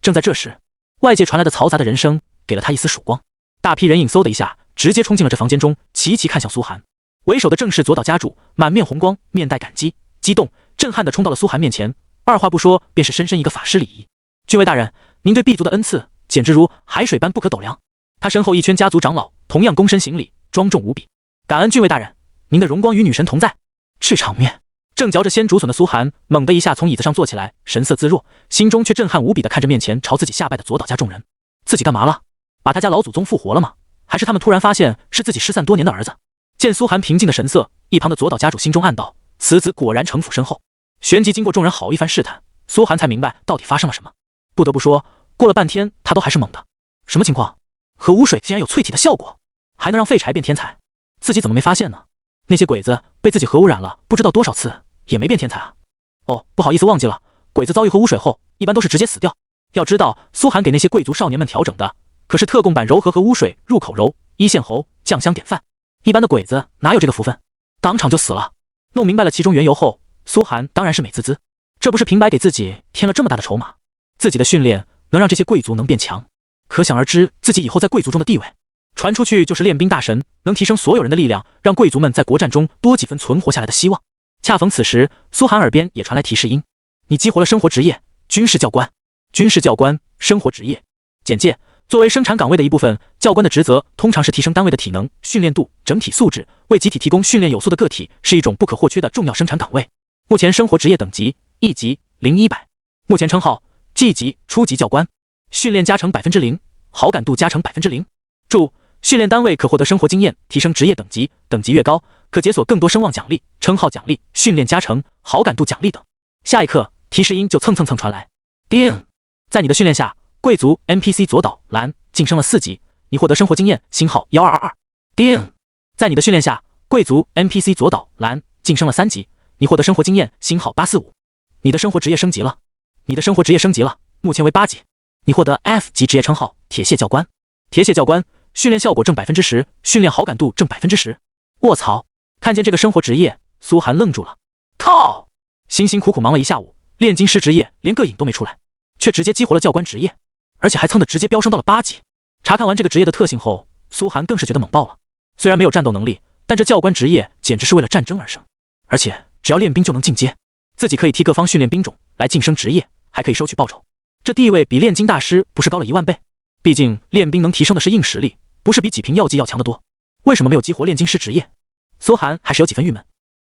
正在这时，外界传来的嘈杂的人声给了他一丝曙光，大批人影嗖的一下直接冲进了这房间中，齐齐看向苏寒。为首的正是左岛家主，满面红光，面带感激、激动、震撼地冲到了苏寒面前，二话不说便是深深一个法师礼仪。郡尉大人，您对 B 族的恩赐简直如海水般不可斗量。他身后一圈家族长老同样躬身行礼，庄重无比。感恩郡尉大人，您的荣光与女神同在。这场面，正嚼着鲜竹笋的苏寒猛地一下从椅子上坐起来，神色自若，心中却震撼无比地看着面前朝自己下拜的左岛家众人。自己干嘛了？把他家老祖宗复活了吗？还是他们突然发现是自己失散多年的儿子？见苏寒平静的神色，一旁的左岛家主心中暗道：此子果然城府深厚。旋即经过众人好一番试探，苏寒才明白到底发生了什么。不得不说，过了半天他都还是懵的。什么情况？核污水竟然有淬体的效果，还能让废柴变天才？自己怎么没发现呢？那些鬼子被自己核污染了不知道多少次，也没变天才啊。哦，不好意思忘记了，鬼子遭遇核污水后一般都是直接死掉。要知道苏寒给那些贵族少年们调整的可是特供版柔和核污水入口柔，一线喉，酱香典范，一般的鬼子哪有这个福分，当场就死了。弄明白了其中缘由后，苏寒当然是美滋滋，这不是平白给自己添了这么大的筹码。自己的训练能让这些贵族能变强，可想而知自己以后在贵族中的地位，传出去就是练兵大神，能提升所有人的力量，让贵族们在国战中多几分存活下来的希望。恰逢此时，苏寒耳边也传来提示音：你激活了生活职业军事教官。军事教官生活职业简介：作为生产岗位的一部分，教官的职责通常是提升单位的体能、训练度、整体素质，为集体提供训练有素的个体，是一种不可或缺的重要生产岗位。目前生活职业等级1级0100，目前称号 G 级初级教官，训练加成0%，好感度加成0%。注：训练单位可获得生活经验，提升职业等级，等级越高，可解锁更多声望奖励、称号奖励、训练加成、好感度奖励等。下一刻，提示音就蹭蹭蹭传来，叮！在你的训练下，贵族 NPC 左岛蓝晋升了4级，你获得生活经验星号1222。叮！在你的训练下，贵族 NPC 左岛蓝晋升了3级，你获得生活经验星号845。你的生活职业升级了，目前为8级，你获得 F 级职业称号铁蟹教官。铁蟹教官训练效果正10%，训练好感度正10%。卧槽！看见这个生活职业，苏寒愣住了。靠！辛辛苦苦忙了一下午，炼金师职业连个影都没出来，却直接激活了教官职业，而且还蹭的直接飙升到了8级。查看完这个职业的特性后，苏寒更是觉得猛爆了。虽然没有战斗能力，但这教官职业简直是为了战争而生，而且只要练兵就能进阶，自己可以替各方训练兵种来晋升职业，还可以收取报酬。这地位比炼金大师不是高了1万倍？毕竟练兵能提升的是硬实力，不是比几瓶药剂要强得多。为什么没有激活炼金师职业？苏寒还是有几分郁闷，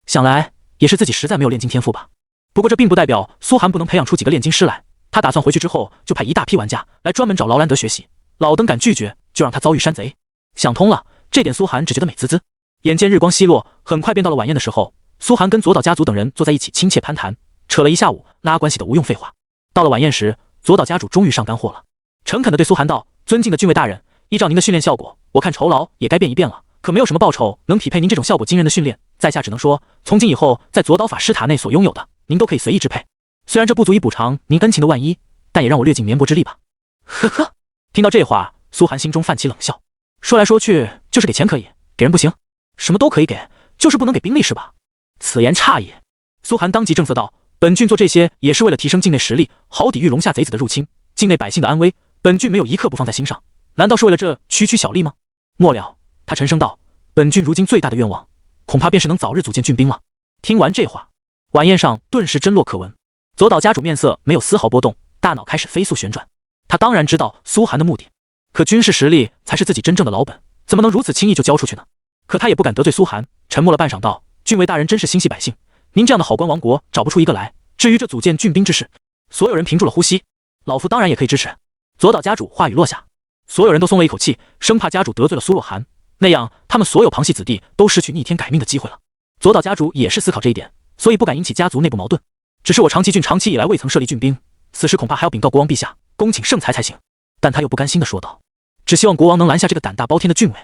想来也是自己实在没有炼金天赋吧。不过这并不代表苏寒不能培养出几个炼金师来，他打算回去之后就派一大批玩家来专门找劳兰德学习，老登敢拒绝，就让他遭遇山贼。想通了，这点苏寒只觉得美滋滋。眼见日光西落，很快便到了晚宴的时候，苏寒跟左岛家族等人坐在一起亲切攀谈，扯了一下午拉关系的无用废话。到了晚宴时，左岛家主终于上干货了，诚恳地对苏寒道：尊敬的郡尉大人，依照您的训练效果，我看酬劳也该变一变了，可没有什么报酬能匹配您这种效果惊人的训练，在下只能说，从今以后在左岛法师塔内所拥有的，您都可以随意支配。虽然这不足以补偿您恩情的万一，但也让我略尽绵薄之力吧。呵呵，听到这话，苏寒心中泛起冷笑，说来说去就是给钱可以，给人不行，什么都可以给，就是不能给兵力是吧？此言差也。苏寒当即正色道：本郡做这些也是为了提升境内实力，好抵御龙夏贼子的入侵，境内百姓的安危，本郡没有一刻不放在心上，难道是为了这区区小利吗？末了，他沉声道：本郡如今最大的愿望，恐怕便是能早日组建郡兵了。听完这话，晚宴上顿时真落可闻。左岛家主面色没有丝毫波动，大脑开始飞速旋转。他当然知道苏寒的目的，可军事实力才是自己真正的老本，怎么能如此轻易就交出去呢？可他也不敢得罪苏寒，沉默了半晌道：郡尉大人真是心系百姓，您这样的好官亡国找不出一个来，至于这组建郡兵之事，所有人屏住了呼吸。老夫当然也可以支持。左岛家主话语落下，所有人都松了一口气，生怕家主得罪了苏若寒，那样他们所有旁系子弟都失去逆天改命的机会了。左岛家主也是思考这一点，所以不敢引起家族内部矛盾。只是我长崎郡长期以来未曾设立郡兵，此时恐怕还要禀告国王陛下，恭请圣裁才行。但他又不甘心地说道：只希望国王能拦下这个胆大包天的郡尉。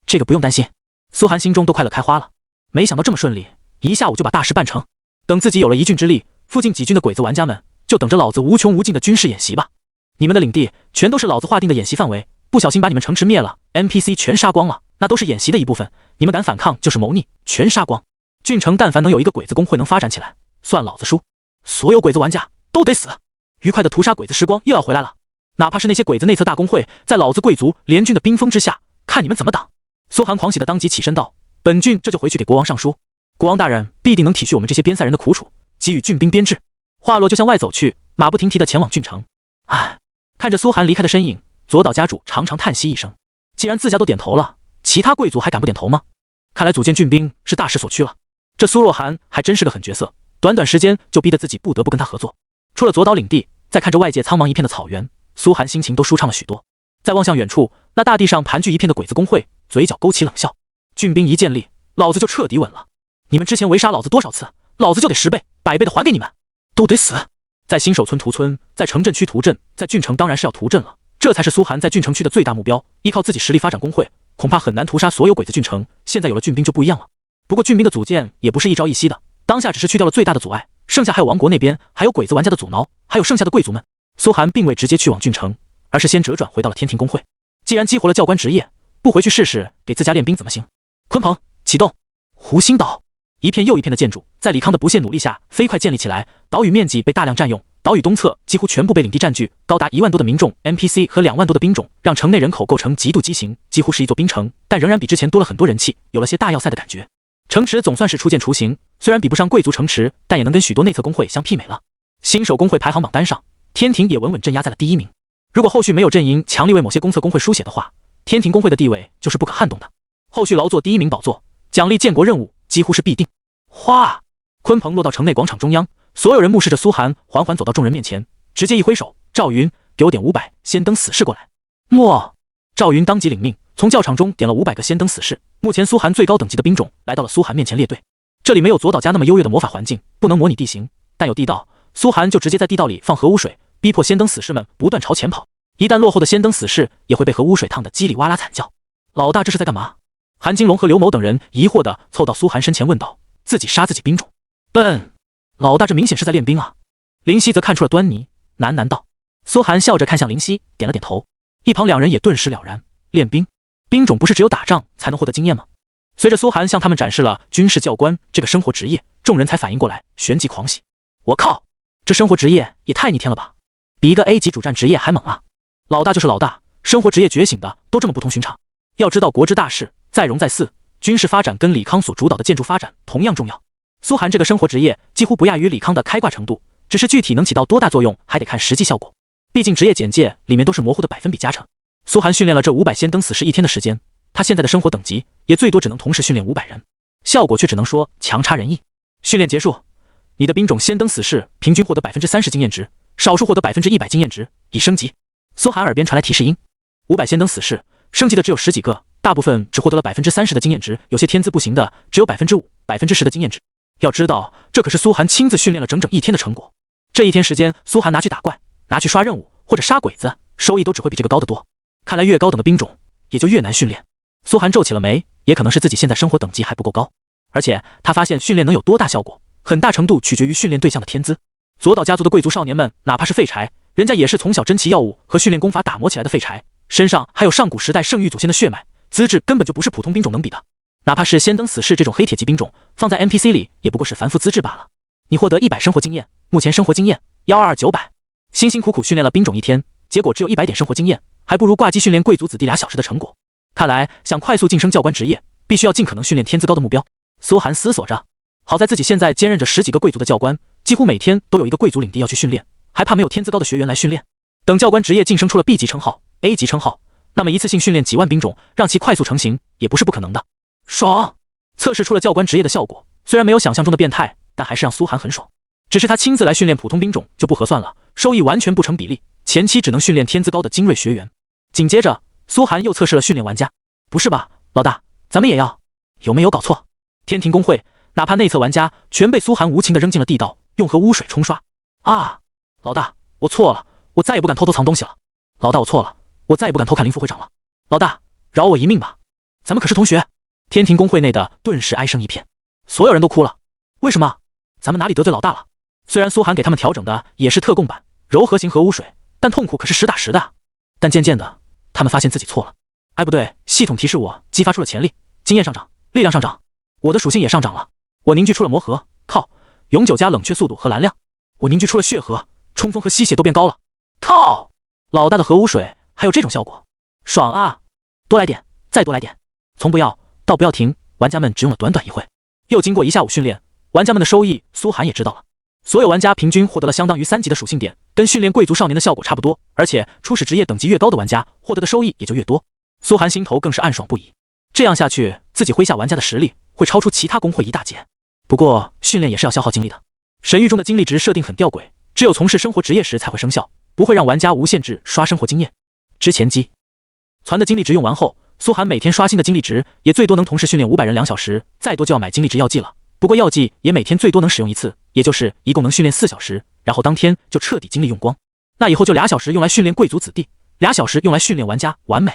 这个不用担心。苏寒心中都快乐开花了，没想到这么顺利，一下午就把大事办成。等自己有了一郡之力，附近几郡的鬼子玩家们就等着老子无穷无尽的军事演习吧。你们的领地全都是老子划定的演习范围，不小心把你们城池灭了， NPC 全杀光了，那都是演习的一部分，你们敢反抗就是谋逆，全杀光。郡城但凡能有一个鬼子工会能发展起来，算老子输。所有鬼子玩家都得死。愉快的屠杀鬼子时光又要回来了，哪怕是那些鬼子内测大公会，在老子贵族联军的兵锋之下，看你们怎么挡。苏寒狂喜的当即起身道：本郡这就回去给国王上书，国王大人必定能体恤我们这些边塞人的苦楚，给予郡兵编制。话落就向外走去，马不停蹄的前往郡城。唉，看着苏寒离开的身影，左岛家主长长叹息一声。既然自家都点头了，其他贵族还敢不点头吗？看来组建郡兵是大势所趋了。这苏若涵还真是个狠角色，短短时间就逼得自己不得不跟他合作。出了左岛领地，再看着外界苍茫一片的草原，苏寒心情都舒畅了许多。再望向远处，那大地上盘踞一片的鬼子工会，嘴角勾起冷笑。郡兵一建立，老子就彻底稳了。你们之前围杀老子多少次，老子就得10倍、100倍的还给你们，都得死。在新手村屠村，在城镇区屠镇，在郡城当然是要屠镇了，这才是苏寒在郡城区的最大目标。依靠自己实力发展工会，恐怕很难屠杀所有鬼子郡城。现在有了郡兵就不一样了。不过郡兵的组建也不是一朝一夕的，当下只是去掉了最大的阻碍，剩下还有王国那边，还有鬼子玩家的阻挠，还有剩下的贵族们。苏寒并未直接去往郡城，而是先折转回到了天庭工会。既然激活了教官职业，不回去试试给自家练兵怎么行？鲲鹏启动。湖心岛，一片又一片的建筑在李康的不懈努力下飞快建立起来，岛屿面积被大量占用，岛屿东侧几乎全部被领地占据，高达1万多的民众 NPC 和2万多的兵种，让城内人口构成极度畸形，几乎是一座兵城，但仍然比之前多了很多人气，有了些大要塞的感觉。城池总算是初见雏形，虽然比不上贵族城池，但也能跟许多内测工会相媲美了。新手工会排行榜单上，天庭也稳稳镇压在了第1名。如果后续没有阵营强力为某些公测工会书写的话，天庭工会的地位就是不可撼动的。后续劳作第1名宝座，奖励建国任务几乎是必定。哗！鲲鹏落到城内广场中央，所有人目视着苏寒缓缓走到众人面前，直接一挥手，赵云，给我点500先登死士过来。诺！赵云当即领命，从教场中点了500个先登死士。目前苏寒最高等级的兵种来到了苏寒面前列队。这里没有左岛家那么优越的魔法环境，不能模拟地形，但有地道，苏寒就直接在地道里放核污水，逼迫先登死士们不断朝前跑。一旦落后的先登死士也会被核污水烫得叽里哇啦惨叫。老大这是在干嘛？韩金龙和刘某等人疑惑地凑到苏寒身前问道，自己杀自己兵种，笨！老大这明显是在练兵啊。林夕则看出了端倪，喃喃道。苏寒笑着看向林夕，点了点头。一旁两人也顿时了然，练兵，兵种不是只有打仗才能获得经验吗？随着苏寒向他们展示了军事教官这个生活职业，众人才反应过来，旋即狂喜。我靠，这生活职业也太逆天了吧，比一个 A 级主战职业还猛啊！老大就是老大，生活职业觉醒的都这么不同寻常。要知道国之大事，在容在祀，军事发展跟李康所主导的建筑发展同样重要。苏寒这个生活职业几乎不亚于李康的开挂程度，只是具体能起到多大作用还得看实际效果。毕竟职业简介里面都是模糊的百分比加成。苏寒训练了这500先登死士1天的时间，他现在的生活等级也最多只能同时训练500人，效果却只能说强差人意。训练结束，你的兵种先登死士平均获得30%经验值，少数获得100%经验值，已升级。苏寒耳边传来提示音，500先登死士升级的只有10几个，大部分只获得了30%的经验值，有些天资不行的只有5%、10%的经验值。要知道，这可是苏寒亲自训练了整整1天的成果。这1天时间，苏寒拿去打怪，拿去刷任务或者杀鬼子，收益都只会比这个高得多。看来越高等的兵种也就越难训练。苏寒皱起了眉，也可能是自己现在生活等级还不够高，而且他发现训练能有多大效果，很大程度取决于训练对象的天资。左岛家族的贵族少年们，哪怕是废柴，人家也是从小珍奇药物和训练功法打磨起来的废柴，身上还有上古时代圣域祖先的血脉，资质根本就不是普通兵种能比的。哪怕是先登死士这种黑铁级兵种，放在 NPC 里也不过是凡夫资质罢了。你获得100生活经验，目前生活经验122900，辛辛苦苦训练了兵种1天，结果只有100点生活经验，还不如挂机训练贵族子弟2小时的成果。看来想快速晋升教官职业，必须要尽可能训练天资高的目标。苏寒思索着，好在自己现在兼任着10几个贵族的教官，几乎每天都有一个贵族领地要去训练，还怕没有天资高的学员来训练。等教官职业晋升出了 B 级称号、A 级称号，那么一次性训练几万兵种，让其快速成型，也不是不可能的。爽！测试出了教官职业的效果，虽然没有想象中的变态，但还是让苏寒很爽。只是他亲自来训练普通兵种就不合算了，收益完全不成比例，前期只能训练天资高的精锐学员。紧接着，苏寒又测试了训练玩家。不是吧，老大，咱们也要？有没有搞错？天庭工会哪怕内测玩家全被苏寒无情地扔进了地道，用核污水冲刷。啊，老大，我错了，我再也不敢偷偷藏东西了。老大，我错了，我再也不敢偷看林副会长了。老大，饶我一命吧，咱们可是同学。天庭工会内的顿时哀声一片，所有人都哭了。为什么？咱们哪里得罪老大了？虽然苏寒给他们调整的也是特供版柔和型核污水，但痛苦可是实打实的。但渐渐的，他们发现自己错了。哎，不对，系统提示我激发出了潜力，经验上涨，力量上涨，我的属性也上涨了。我凝聚出了魔核，靠，永久加冷却速度和蓝量。我凝聚出了血核，冲锋和吸血都变高了。靠，老大的核污水还有这种效果，爽啊！多来点，再多来点，从不要到不要停。玩家们只用了短短1会，又经过1下午训练，玩家们的收益苏寒也知道了。所有玩家平均获得了相当于3级的属性点，跟训练贵族少年的效果差不多，而且初始职业等级越高的玩家获得的收益也就越多。苏寒心头更是暗爽不已，这样下去，自己麾下玩家的实力会超出其他公会一大截。不过训练也是要消耗精力的，神域中的精力值设定很吊诡，只有从事生活职业时才会生效，不会让玩家无限制刷生活经验。之前积攒的精力值用完后，苏寒每天刷新的精力值也最多能同时训练500人2小时，再多就要买精力值药剂了。不过药剂也每天最多能使用一次，也就是一共能训练4小时，然后当天就彻底精力用光。那以后就2小时用来训练贵族子弟，2小时用来训练玩家，完美。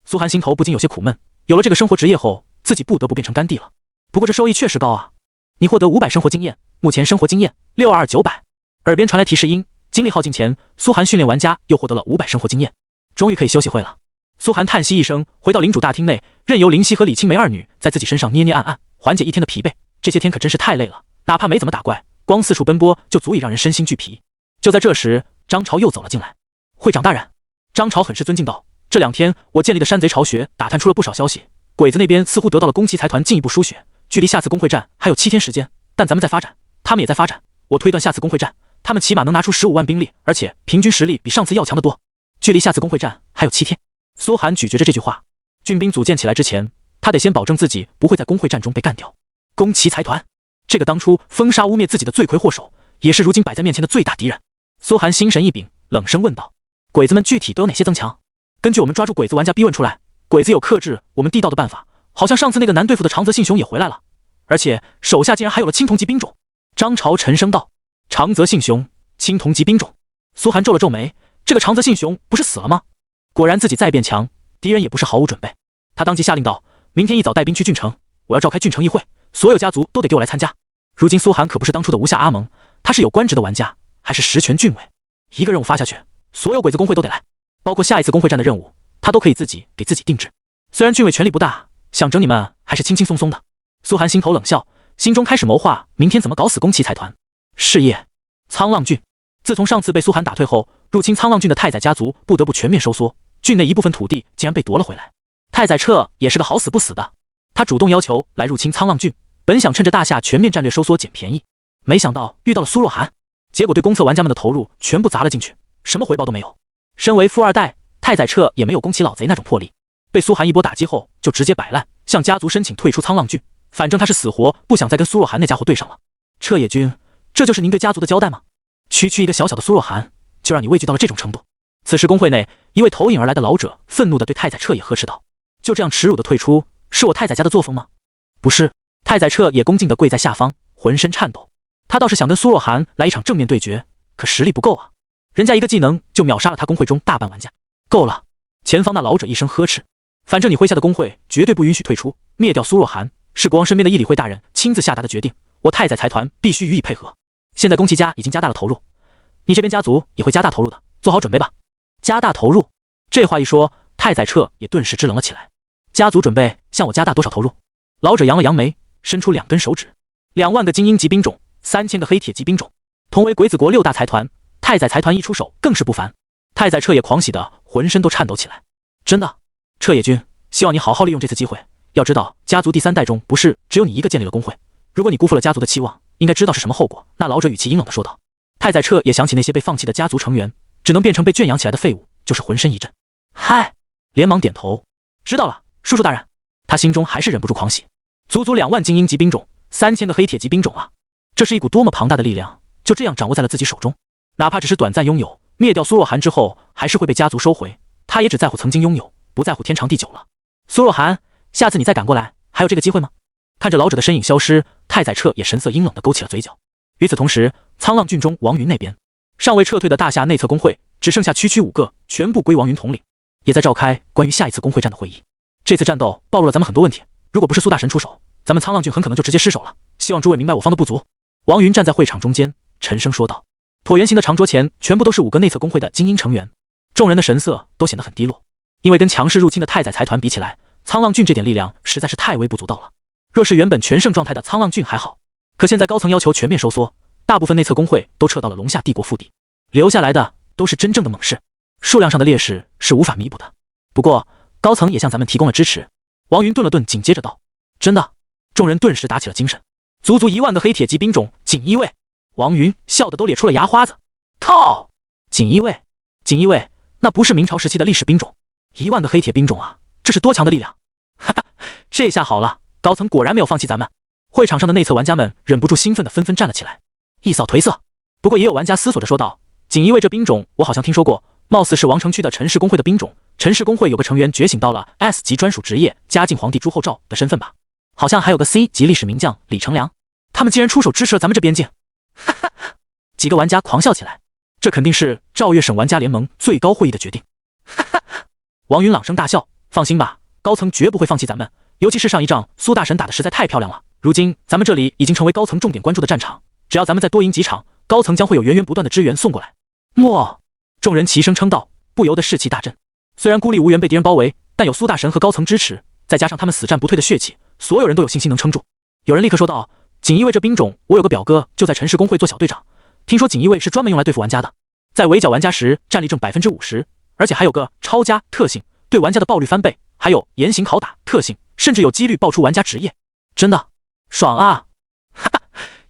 苏寒心头不禁有些苦闷，有了这个生活职业后，自己不得不变成干弟了。不过这收益确实高啊，你获得500生活经验，目前生活经验62900。耳边传来提示音，精力耗尽前，苏寒训练玩家又获得了500生活经验，终于可以休息会了。苏寒叹息一声，回到领主大厅内，任由林夕和李青梅二女在自己身上捏捏按按，缓解一天的疲惫。这些天可真是太累了，哪怕没怎么打怪，光四处奔波就足以让人身心俱疲。就在这时，张朝又走了进来。会长大人，张朝很是尊敬道，这2天我建立的山贼巢穴打探出了不少消息，鬼子那边似乎得到了宫崎财团进一步输血，距离下次公会战还有7天时间，但咱们在发展，他们也在发展，我推断下次公会战他们起码能拿出15万兵力，而且平均实力比上次要强得多。距离下次公会战还有7天。苏寒咀嚼着这句话，军兵组建起来之前，他得先保证自己不会在公会战中被干掉。宫崎财团，这个当初封杀污蔑自己的罪魁祸首，也是如今摆在面前的最大敌人。苏寒心神一屏，冷声问道：鬼子们具体都有哪些增强？根据我们抓住鬼子玩家逼问出来，鬼子有克制我们地道的办法，好像上次那个难对付的长泽信雄也回来了，而且手下竟然还有了青铜级兵种。张朝沉声道：长泽信雄，青铜级兵种。苏寒皱了皱眉，这个长泽信雄不是死了吗？果然自己再变强，敌人也不是毫无准备。他当即下令道：明天一早带兵去郡城，我要召开郡城议会，所有家族都得给我来参加。如今苏寒可不是当初的无下阿蒙，他是有官职的玩家，还是实权郡委。一个任务发下去，所有鬼子公会都得来，包括下一次公会战的任务，他都可以自己给自己定制。虽然郡委权力不大，想整你们还是轻轻松松的。苏寒心头冷笑，心中开始谋划明天怎么搞死宫崎财团。事业沧浪郡，自从上次被苏寒打退后，入侵沧浪郡的太宰家族不得不全面收缩，郡内一部分土地竟然被夺了回来。太宰彻也是个好死不死的，他主动要求来入侵沧浪郡，本想趁着大夏全面战略收缩捡便宜，没想到遇到了苏若涵，结果对公测玩家们的投入全部砸了进去，什么回报都没有。身为富二代，太宰彻也没有宫崎老贼那种魄力，被苏寒一波打击后就直接摆烂，向家族申请退出沧浪郡，反正他是死活不想再跟苏若涵那家伙对上了。彻野君，这就是您对家族的交代吗？区区一个小小的苏若涵，就让你畏惧到了这种程度。此时公会内，一位投影而来的老者愤怒地对太宰彻也呵斥道：就这样耻辱地退出，是我太宰家的作风吗？不是。太宰彻也恭敬地跪在下方，浑身颤抖。他倒是想跟苏若涵来一场正面对决，可实力不够啊，人家一个技能就秒杀了他公会中大半玩家。够了！前方那老者一声呵斥，反正你麾下的公会绝对不允许退出，灭掉苏若涵是国王身边的义理会大人亲自下达的决定，我太宰财团必须予以配合。现在宫崎家已经加大了投入，你这边家族也会加大投入的，做好准备吧。加大投入，这话一说，太宰彻也顿时支棱了起来。家族准备向我加大多少投入？老者扬了扬眉，伸出2根手指：2万个精英级兵种，3000个黑铁级兵种。同为鬼子国6大财团，太宰财团一出手更是不凡。太宰彻也狂喜的浑身都颤抖起来。真的，彻野君，希望你好好利用这次机会。要知道，家族第3代中不是只有你一个建立了公会，如果你辜负了家族的期望，应该知道是什么后果。那老者语气阴冷的说道。太宰彻也想起那些被放弃的家族成员，只能变成被圈养起来的废物，就是浑身一震。嗨，连忙点头，知道了，叔叔大人。他心中还是忍不住狂喜，足足2万精英级兵种，3000个黑铁级兵种啊！这是一股多么庞大的力量，就这样掌握在了自己手中。哪怕只是短暂拥有，灭掉苏若涵之后，还是会被家族收回。他也只在乎曾经拥有，不在乎天长地久了。苏若涵，下次你再赶过来，还有这个机会吗？看着老者的身影消失，太宰彻也神色阴冷地勾起了嘴角。与此同时，沧浪郡中王云那边，尚未撤退的大夏内测工会只剩下区5个，全部归王云统领，也在召开关于下一次工会战的会议。这次战斗暴露了咱们很多问题，如果不是苏大神出手，咱们沧浪郡很可能就直接失手了。希望诸位明白我方的不足。王云站在会场中间，沉声说道。椭圆形的长桌前全部都是5个内测工会的精英成员，众人的神色都显得很低落，因为跟强势入侵的太宰财团比起来，沧浪郡这点力量实在是太微不足道了。若是原本全盛状态的沧浪郡还好，可现在高层要求全面收缩，大部分内测工会都撤到了龙夏帝国腹地，留下来的都是真正的猛士，数量上的劣势是无法弥补的。不过高层也向咱们提供了支持。王云顿了顿，紧接着道：真的？众人顿时打起了精神，足足1万个黑铁级兵种，锦衣卫。王云笑得都咧出了牙花子。靠！锦衣卫，锦衣卫，那不是明朝时期的历史兵种，10000个黑铁兵种啊，这是多强的力量！哈哈，这下好了，高层果然没有放弃咱们。会场上的内侧玩家们忍不住兴奋地纷纷站了起来，一扫颓色。不过也有玩家思索着说道：“锦衣卫这兵种，我好像听说过，貌似是王城区的陈氏公会的兵种。陈氏公会有个成员觉醒到了 S 级专属职业嘉靖皇帝朱厚照的身份吧？好像还有个 C 级历史名将李成梁，他们竟然出手支持了咱们这边境！”哈哈，几个玩家狂笑起来。这肯定是赵越省玩家联盟最高会议的决定。哈哈，王云朗声大笑，放心吧，高层绝不会放弃咱们。尤其是上一仗苏大神打的实在太漂亮了，如今咱们这里已经成为高层重点关注的战场，只要咱们再多赢几场，高层将会有源源不断的支援送过来。莫！众人齐声称道，不由得士气大振。虽然孤立无援被敌人包围，但有苏大神和高层支持，再加上他们死战不退的血气，所有人都有信心能撑住。有人立刻说道：“锦衣卫这兵种，我有个表哥就在陈氏公会做小队长。听说锦衣卫是专门用来对付玩家的，在围剿玩家时战力正50%，而且还有个超加特性，对玩家的爆率翻倍，还有严刑拷打特性，甚至有几率爆出玩家职业。真的爽啊！哈哈，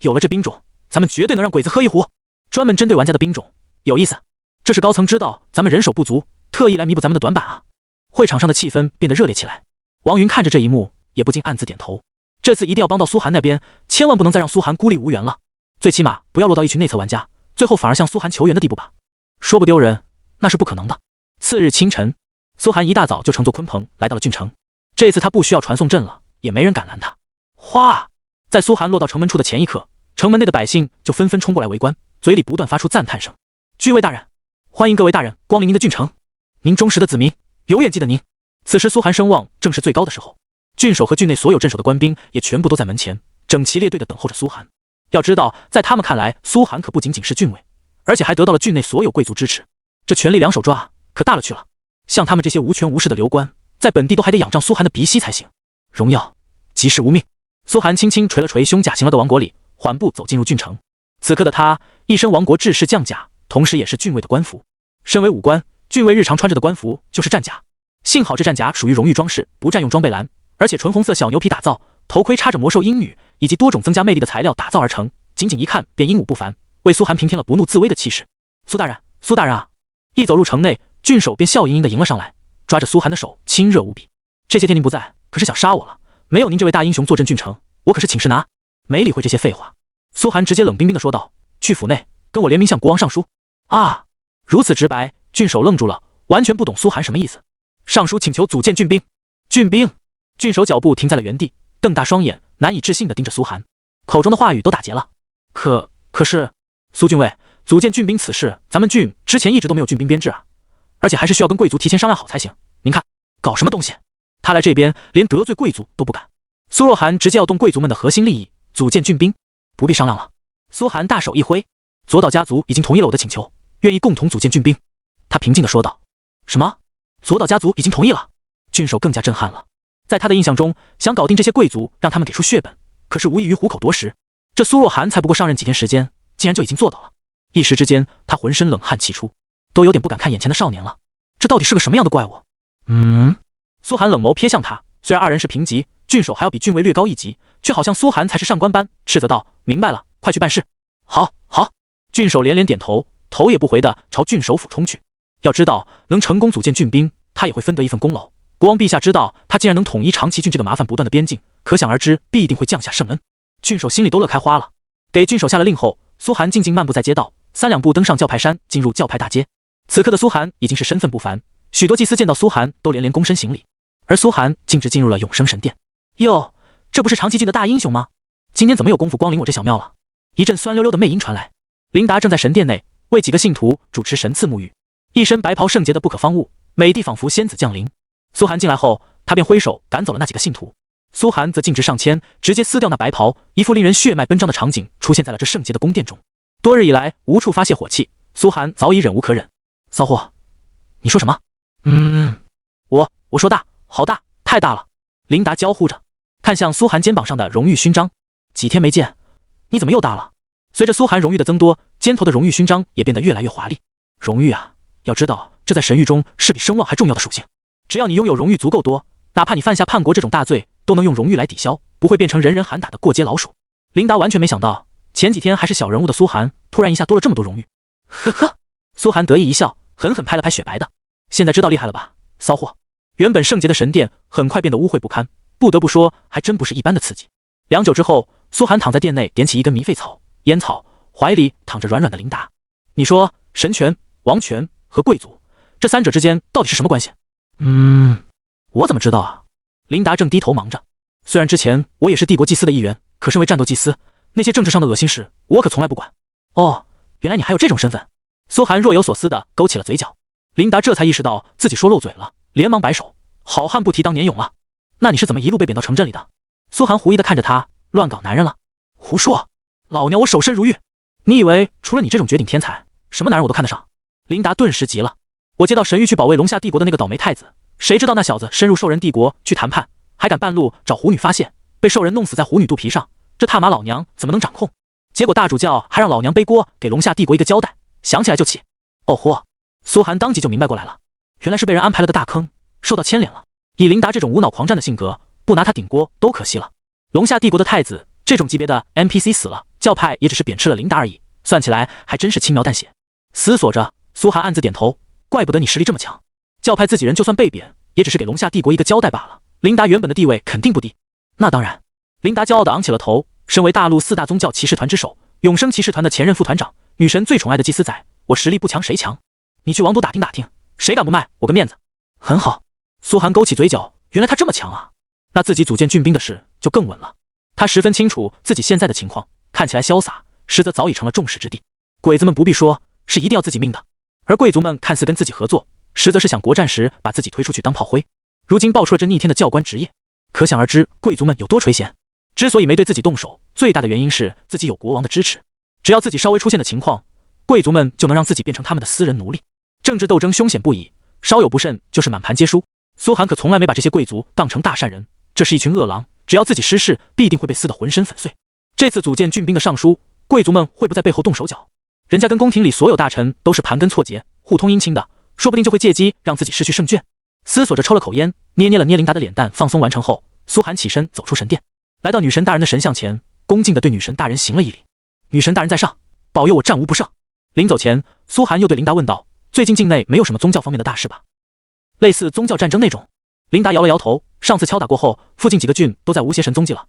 有了这兵种，咱们绝对能让鬼子喝一壶。专门针对玩家的兵种，有意思。这是高层知道咱们人手不足，特意来弥补咱们的短板啊！”会场上的气氛变得热烈起来。王云看着这一幕，也不禁暗自点头。这次一定要帮到苏寒那边，千万不能再让苏寒孤立无援了。最起码不要落到一群内侧玩家，最后反而向苏寒求援的地步吧。说不丢人，那是不可能的。次日清晨，苏寒一大早就乘坐鲲鹏来到了郡城。这次他不需要传送阵了，也没人敢拦他。哗！在苏寒落到城门处的前一刻，城门内的百姓就纷纷冲过来围观，嘴里不断发出赞叹声。郡尉大人，欢迎各位大人光临您的郡城，您忠实的子民永远记得您。此时苏寒声望正是最高的时候，郡守和郡内所有镇守的官兵也全部都在门前整齐列队的等候着苏寒。要知道，在他们看来，苏寒可不仅仅是郡尉，而且还得到了郡内所有贵族支持，这权力两手抓可大了去了。像他们这些无权无势的流官，在本地都还得仰仗苏寒的鼻息才行。荣耀即是无命。苏寒轻轻捶了捶胸甲型了的王国里，缓步走进入郡城。此刻的他一身王国制式将甲，同时也是郡尉的官服。身为武官，郡尉日常穿着的官服就是战甲。幸好这战甲属于荣誉装饰，不占用装备栏，而且纯红色小牛皮打造，头盔插着魔兽鹰女以及多种增加魅力的材料打造而成，仅仅一看便英武不凡，为苏寒平添了不怒自威的气势。苏大人，苏大人啊！一走入城内，郡守便笑盈盈地迎了上来，抓着苏寒的手亲热无比。这些天您不在，可是想杀我了。没有您这位大英雄坐镇郡城，我可是请示拿。没理会这些废话，苏寒直接冷冰冰地说道：“去府内，跟我联名向国王上书。”啊！如此直白，郡守愣住了，完全不懂苏寒什么意思。上书请求组建郡兵。郡兵！郡守脚步停在了原地，瞪大双眼，难以置信地盯着苏寒，口中的话语都打结了。可是，苏郡尉，组建郡兵此事，咱们郡之前一直都没有郡兵编制啊，而且还是需要跟贵族提前商量好才行。您看，搞什么东西？他来这边连得罪贵族都不敢。苏若寒直接要动贵族们的核心利益，组建郡兵，不必商量了。苏寒大手一挥，左岛家族已经同意了我的请求，愿意共同组建郡兵。他平静地说道。什么？左岛家族已经同意了？郡守更加震撼了。在他的印象中，想搞定这些贵族，让他们给出血本，可是无异于虎口夺食。这苏若寒才不过上任几天时间，竟然就已经做到了。一时之间，他浑身冷汗气出，都有点不敢看眼前的少年了。这到底是个什么样的怪物？苏寒冷眸瞥向他，虽然二人是平级，郡守还要比郡尉略高一级，却好像苏寒才是上官般，斥责道：“明白了，快去办事。”好。郡守连连点头，头也不回地朝郡守府冲去。要知道，能成功组建郡兵，他也会分得一份功劳。国王陛下知道他竟然能统一长崎郡这个麻烦不断的边境，可想而知必定会降下圣恩。郡守心里都乐开花了。给郡守下了令后，苏寒静静漫步在街道，3两步登上教派山，进入教派大街。此刻的苏寒已经是身份不凡，许多祭司见到苏寒都连连躬身行礼，而苏寒径直进入了永生神殿。哟，这不是长崎郡的大英雄吗？今天怎么有功夫光临我这小庙了？一阵酸溜溜的魅音传来。琳达正在神殿内为几个信徒主持神赐沐浴，一身白袍圣洁的不可方物，美的仿佛仙子降临。苏寒进来后，他便挥手赶走了那几个信徒。苏寒则径直上前，直接撕掉那白袍，一副令人血脉奔张的场景出现在了这圣洁的宫殿中。多日以来无处发泄火气，苏寒早已忍无可忍。骚货，你说什么？我说大，好大，太大了。琳达娇呼着，看向苏寒肩膀上的荣誉勋章。几天没见，你怎么又大了？随着苏寒荣誉的增多，肩头的荣誉勋章也变得越来越华丽。荣誉啊，要知道这在神域中是比声望还重要的属性。只要你拥有荣誉足够多，哪怕你犯下叛国这种大罪，都能用荣誉来抵消，不会变成人人喊打的过街老鼠。琳达完全没想到，前几天还是小人物的苏寒，突然一下多了这么多荣誉。呵呵，苏寒得意一笑，狠狠拍了拍雪白的。现在知道厉害了吧，骚货！原本圣洁的神殿很快变得污秽不堪，不得不说，还真不是一般的刺激。良久之后，苏寒躺在殿内，点起一根迷狒草、烟草，怀里躺着软软的琳达。你说，神权、王权和贵族这三者之间到底是什么关系？我怎么知道啊？琳达正低头忙着。虽然之前我也是帝国祭司的一员，可身为战斗祭司，那些政治上的恶心事我可从来不管。哦，原来你还有这种身份。苏寒若有所思地勾起了嘴角。琳达这才意识到自己说漏嘴了，连忙摆手：好汉不提当年勇了。那你是怎么一路被贬到城镇里的？苏寒狐疑地看着他，乱搞男人了？胡说，老娘我守身如玉。你以为除了你这种绝顶天才，什么男人我都看得上？琳达顿时急了。我接到神谕去保卫龙夏帝国的那个倒霉太子，谁知道那小子深入兽人帝国去谈判，还敢半路找狐女发现，被兽人弄死在狐女肚皮上，这他妈老娘怎么能掌控？结果大主教还让老娘背锅给龙夏帝国一个交代，想起来就气。哦豁，苏寒当即就明白过来了，原来是被人安排了个大坑，受到牵连了。以琳达这种无脑狂战的性格，不拿他顶锅都可惜了。龙夏帝国的太子这种级别的 NPC 死了，教派也只是贬斥了琳达而已，算起来还真是轻描淡写。思索着，苏寒暗自点头，怪不得你实力这么强。教派自己人就算被贬，也只是给龙夏帝国一个交代罢了。琳达原本的地位肯定不低。那当然，琳达骄傲地昂起了头。身为大陆4大宗教骑士团之首，永生骑士团的前任副团长，女神最宠爱的祭司仔，我实力不强谁强？你去王都打听打听，谁敢不卖我个面子？很好。苏寒勾起嘴角，原来他这么强啊，那自己组建军兵的事就更稳了。他十分清楚自己现在的情况，看起来潇洒，实则早已成了众矢之的。鬼子们不必说，是一定要自己命的，而贵族们看似跟自己合作，实则是想国战时把自己推出去当炮灰。如今爆出了这逆天的教官职业，可想而知贵族们有多垂涎。之所以没对自己动手，最大的原因是自己有国王的支持，只要自己稍微出现的情况，贵族们就能让自己变成他们的私人奴隶。政治斗争凶险不已，稍有不慎就是满盘皆输。苏寒可从来没把这些贵族当成大善人，这是一群恶狼，只要自己失势，必定会被撕得浑身粉碎。这次组建军兵的上书，贵族们会不在背后动手脚？人家跟宫廷里所有大臣都是盘根错节、互通姻亲的，说不定就会借机让自己失去胜券。思索着抽了口烟，捏了捏琳达的脸蛋，放松完成后，苏寒起身走出神殿，来到女神大人的神像前，恭敬地对女神大人行了一礼。女神大人在上，保佑我战无不胜。临走前，苏寒又对琳达问道：最近境内没有什么宗教方面的大事吧？类似宗教战争那种？琳达摇了摇头，上次敲打过后，附近几个郡都在无邪神踪迹了，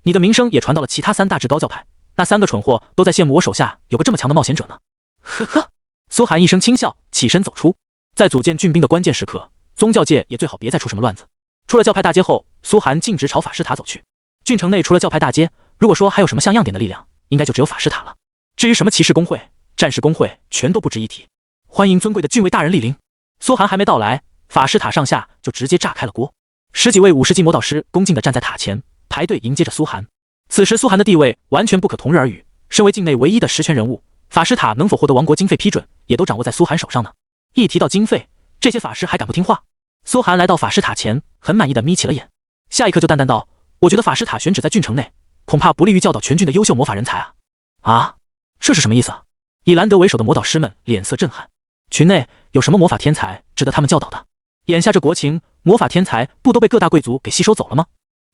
你的名声也传到了其他3大至高教派，那3个蠢货都在羡慕我手下有个这么强的冒险者呢。呵呵，苏寒一声轻笑，起身走出。在组建军兵的关键时刻，宗教界也最好别再出什么乱子。出了教派大街后，苏寒径直朝法师塔走去。郡城内除了教派大街，如果说还有什么像样点的力量，应该就只有法师塔了。至于什么骑士工会、战士工会，全都不值一提。欢迎尊贵的郡尉大人莅临。苏寒还没到来，法师塔上下就直接炸开了锅。10几位50级魔导师恭敬地站在塔前，排队迎接着苏寒。此时苏寒的地位完全不可同日而语，身为境内唯一的实权人物，法师塔能否获得王国经费批准，也都掌握在苏寒手上呢。一提到经费，这些法师还敢不听话？苏寒来到法师塔前，很满意地眯起了眼，下一刻就淡淡道：我觉得法师塔选址在郡城内，恐怕不利于教导全郡的优秀魔法人才啊。啊，这是什么意思啊？以兰德为首的魔导师们脸色震撼，群内有什么魔法天才值得他们教导的？眼下这国情，魔法天才不都被各大贵族给吸收走了吗？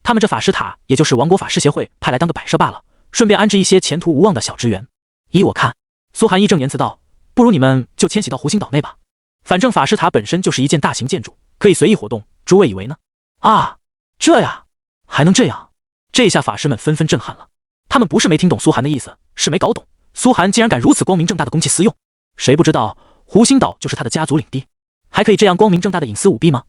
他们这法师塔也就是王国法师协会派来当个摆设罢了，顺便安置一些前途无望的小职员。依我看，苏寒义正言辞道，不如你们就迁徙到湖心岛内吧，反正法师塔本身就是一件大型建筑，可以随意活动，诸位以为呢？啊，这呀，还能这样？这下法师们纷纷震撼了，他们不是没听懂苏寒的意思，是没搞懂苏寒竟然敢如此光明正大的公器私用。谁不知道湖心岛就是他的家族领地，还可以这样光明正大的隐私舞弊吗？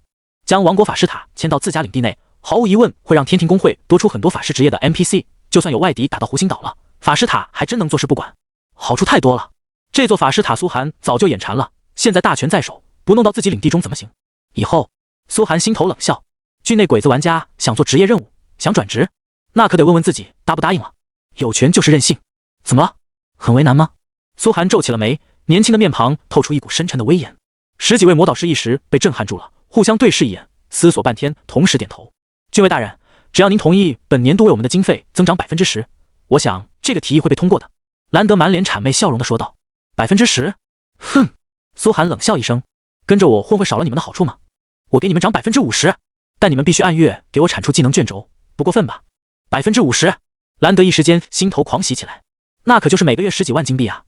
将王国法师塔迁到自家领地内，毫无疑问会让天庭公会多出很多法师职业的 NPC， 就算有外敌打到湖心岛了，法师塔还真能坐视不管，好处太多了。这座法师塔苏寒早就眼馋了，现在大权在手，不弄到自己领地中怎么行？以后苏寒心头冷笑，郡内鬼子玩家想做职业任务，想转职，那可得问问自己答不答应了。有权就是任性，怎么了？很为难吗？苏寒皱起了眉，年轻的面庞透出一股深沉的威严。10几位魔导师一时被震撼住了，互相对视一眼，思索半天，同时点头。郡尉大人，只要您同意本年度为我们的经费增长10%，我想这个提议会被通过的。兰德满脸谄媚笑容地说道。10%？哼！苏寒冷笑一声，跟着我混会少了你们的好处吗？我给你们涨50%，但你们必须按月给我产出技能卷轴，不过分吧？50%！兰德一时间心头狂喜起来，那可就是每个月10几万金币啊！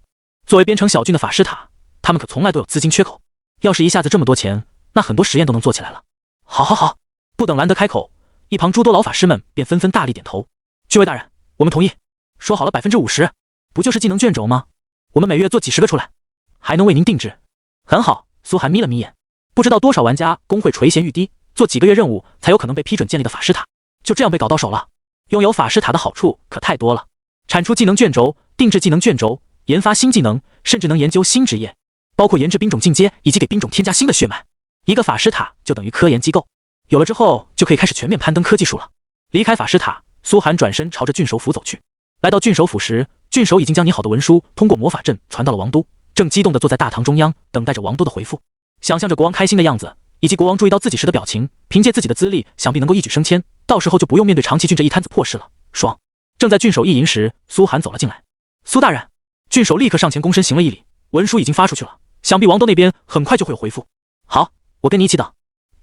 作为编程小郡的法师塔，他们可从来都有资金缺口。要是一下子这么多钱，那很多实验都能做起来了。好好好！不等兰德开口，一旁诸多老法师们便纷纷大力点头。郡尉大人，我们同意。说好了50%，不就是技能卷轴吗？我们每月做几十个出来，还能为您定制。很好。苏寒眯了眯眼，不知道多少玩家工会垂涎欲滴，做几个月任务才有可能被批准建立的法师塔，就这样被搞到手了。拥有法师塔的好处可太多了，产出技能卷轴，定制技能卷轴，研发新技能，甚至能研究新职业，包括研制兵种进阶以及给兵种添加新的血脉。一个法师塔就等于科研机构，有了之后就可以开始全面攀登科技树了。离开法师塔，苏寒转身朝着郡守府走去。来到郡守府时，郡守已经将拟好的文书通过魔法阵传到了王都，正激动地坐在大堂中央，等待着王都的回复。想象着国王开心的样子，以及国王注意到自己时的表情，凭借自己的资历，想必能够一举升迁，到时候就不用面对长崎郡这一摊子破事了。爽！正在郡守议淫时，苏寒走了进来。苏大人，郡守立刻上前躬身行了一礼。文书已经发出去了，想必王都那边很快就会有回复。好，我跟你一起等。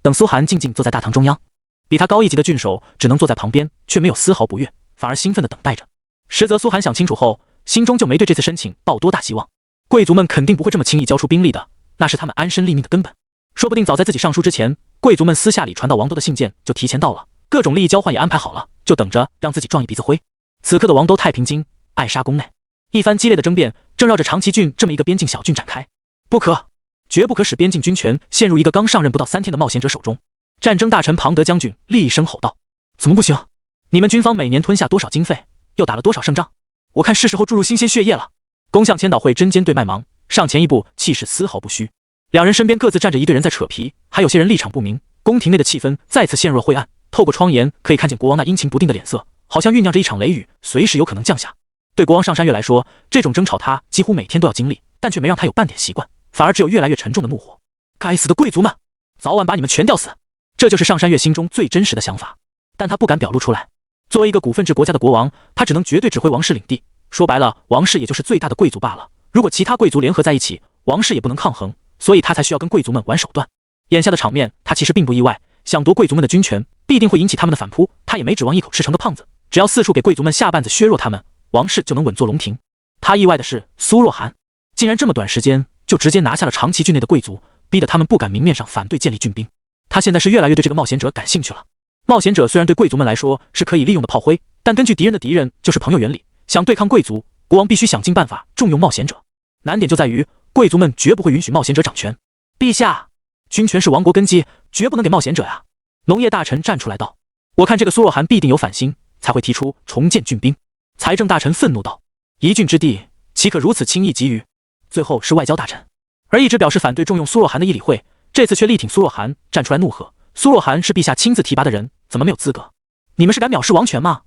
等苏寒静静坐在大堂中央，比他高一级的郡守只能坐在旁边，却没有丝毫不悦，反而兴奋地等待着。实则苏寒想清楚后，心中就没对这次申请抱多大希望。贵族们肯定不会这么轻易交出兵力的，那是他们安身立命的根本。说不定早在自己上书之前，贵族们私下里传到王都的信件就提前到了，各种利益交换也安排好了，就等着让自己撞一鼻子灰。此刻的王都太平京艾莎宫内，一番激烈的争辩正绕着长崎郡这么一个边境小郡展开。不可，绝不可使边境军权陷入一个刚上任不到3天的冒险者手中。战争大臣庞德将军厉声吼道：怎么不行？你们军方每年吞下多少经费，又打了多少胜仗？我看是时候注入新鲜血液了。攻向千岛会针尖对麦芒，上前一步，气势丝毫不虚。两人身边各自站着一队人在扯皮，还有些人立场不明。宫廷内的气氛再次陷入了灰暗，透过窗沿可以看见国王那阴晴不定的脸色，好像酝酿着一场雷雨，随时有可能降下。对国王上杉月来说，这种争吵他几乎每天都要经历，但却没让他有半点习惯，反而只有越来越沉重的怒火。该死的贵族们，早晚把你们全吊死！这就是上杉月心中最真实的想法，但他不敢表露出来。作为一个股份制国家的国王，他只能绝对指挥王室领地。说白了，王室也就是最大的贵族罢了。如果其他贵族联合在一起，王室也不能抗衡，所以他才需要跟贵族们玩手段。眼下的场面，他其实并不意外。想夺贵族们的军权，必定会引起他们的反扑。他也没指望一口吃成的胖子，只要四处给贵族们下绊子，削弱他们，王室就能稳坐龙庭。他意外的是，苏若涵竟然这么短时间就直接拿下了长崎郡内的贵族，逼得他们不敢明面上反对建立郡兵。他现在是越来越对这个冒险者感兴趣了。冒险者虽然对贵族们来说是可以利用的炮灰，但根据敌人的敌人就是朋友原理，想对抗贵族，国王必须想尽办法重用冒险者。难点就在于贵族们绝不会允许冒险者掌权。陛下，军权是王国根基，绝不能给冒险者呀！农业大臣站出来道：我看这个苏若涵必定有反心，才会提出重建郡兵。财政大臣愤怒道：一郡之地，岂可如此轻易给予？最后是外交大臣，而一直表示反对重用苏若涵的议理会，这次却力挺苏若涵，站出来怒喝：苏若涵是陛下亲自提拔的人，怎么没有资格？你们是敢藐视王权吗？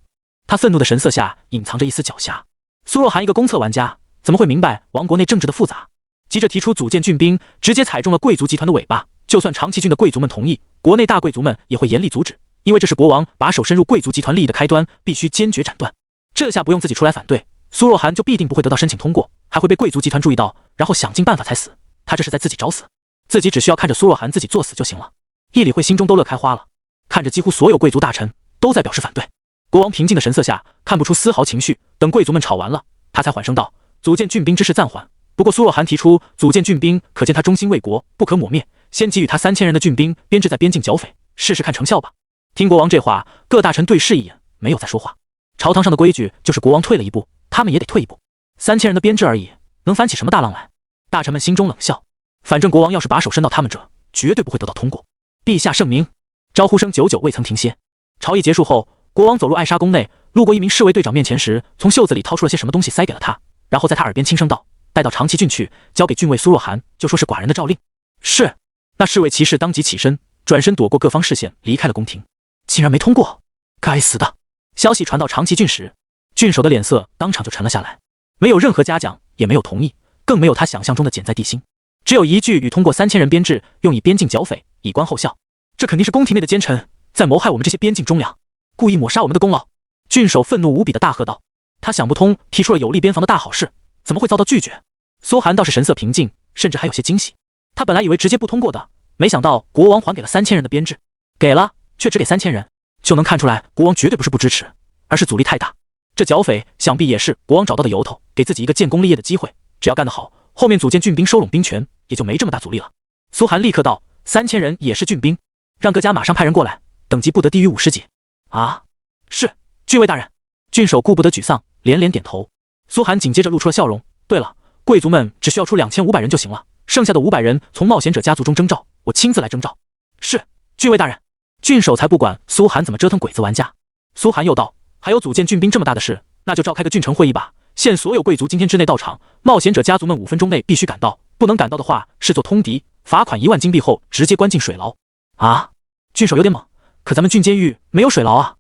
他愤怒的神色下隐藏着一丝狡黠。苏若涵一个公测玩家，怎么会明白王国内政治的复杂？急着提出组建郡兵，直接踩中了贵族集团的尾巴。就算长崎郡的贵族们同意，国内大贵族们也会严厉阻止，因为这是国王把手伸入贵族集团利益的开端，必须坚决斩断。这下不用自己出来反对，苏若涵就必定不会得到申请通过，还会被贵族集团注意到，然后想尽办法才死。他这是在自己找死，自己只需要看着苏若涵自己作死就行了。议理会心中都乐开花了，看着几乎所有贵族大臣都在表示反对。国王平静的神色下看不出丝毫情绪，等贵族们吵完了，他才缓声道：组建郡兵之事暂缓，不过苏若涵提出组建郡兵，可见他忠心为国，不可抹灭，先给予他3000人的郡兵编制在边境剿匪，试试看成效吧。听国王这话，各大臣对视一眼，没有再说话。朝堂上的规矩就是国王退了一步，他们也得退一步。3000人的编制而已，能翻起什么大浪来？大臣们心中冷笑，反正国王要是把手伸到他们这，绝对不会得到通过。陛下圣明！招呼声久久未曾停歇。朝议结束后，国王走入艾莎宫内，路过一名侍卫队长面前时，从袖子里掏出了些什么东西塞给了他，然后在他耳边轻声道：带到长崎郡去，交给郡尉苏若涵，就说是寡人的诏令。是。那侍卫骑士当即起身，转身躲过各方视线，离开了宫廷。竟然没通过，该死的！消息传到长崎郡时，郡守的脸色当场就沉了下来，没有任何嘉奖，也没有同意，更没有他想象中的减在地心，只有一句：与通过3000人编制，用以边境剿匪，以观后效。这肯定是宫廷内的奸臣在谋害我们这些边境忠良，故意抹杀我们的功劳。郡守愤怒无比的大喝道：他想不通，提出了有利边防的大好事，怎么会遭到拒绝？苏涵倒是神色平静，甚至还有些惊喜。他本来以为直接不通过的，没想到国王还给了3000人的编制，给了却只给3000人，就能看出来国王绝对不是不支持，而是阻力太大。这剿匪想必也是国王找到的由头，给自己一个建功立业的机会，只要干得好，后面组建郡兵收拢兵权，也就没这么大阻力了。苏寒立刻道：3000人也是郡兵，让各家马上派人过来，等级不得低于50级。啊，是，郡尉大人。郡守顾不得沮丧，连连点头。苏寒紧接着露出了笑容。对了，贵族们只需要出2500人就行了，剩下的500人从冒险者家族中征召，我亲自来征召。是，郡尉大人。郡守才不管苏寒怎么折腾鬼子玩家。苏寒又道：还有组建郡兵这么大的事，那就召开个郡城会议吧，限所有贵族今天之内到场，冒险者家族们5分钟内必须赶到，不能赶到的话视作通敌，罚款1万金币后直接关进水牢。啊，郡守有点猛，可咱们郡监狱没有水牢啊。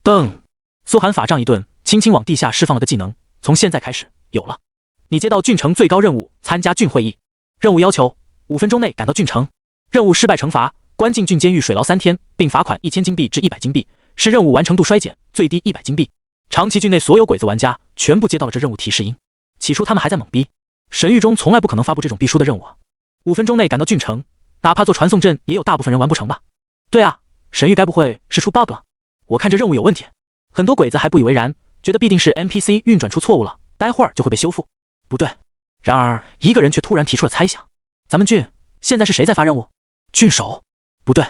噔，苏寒法杖一顿，轻轻往地下释放了个技能，从现在开始有了。你接到郡城最高任务，参加郡会议。任务要求5分钟内赶到郡城，任务失败惩罚关进郡监狱水牢3天，并罚款1000金币至100金币，是任务完成度衰减，最低100金币。长崎郡内所有鬼子玩家全部接到了这任务提示音。起初他们还在懵逼，神域中从来不可能发布这种必输的任务啊！5分钟内赶到郡城，哪怕做传送阵也有大部分人完不成吧？对啊，神域该不会是出 bug 了？我看这任务有问题。很多鬼子还不以为然，觉得必定是 NPC 运转出错误了，待会儿就会被修复。不对，然而一个人却突然提出了猜想：咱们郡现在是谁在发任务？郡守？不对，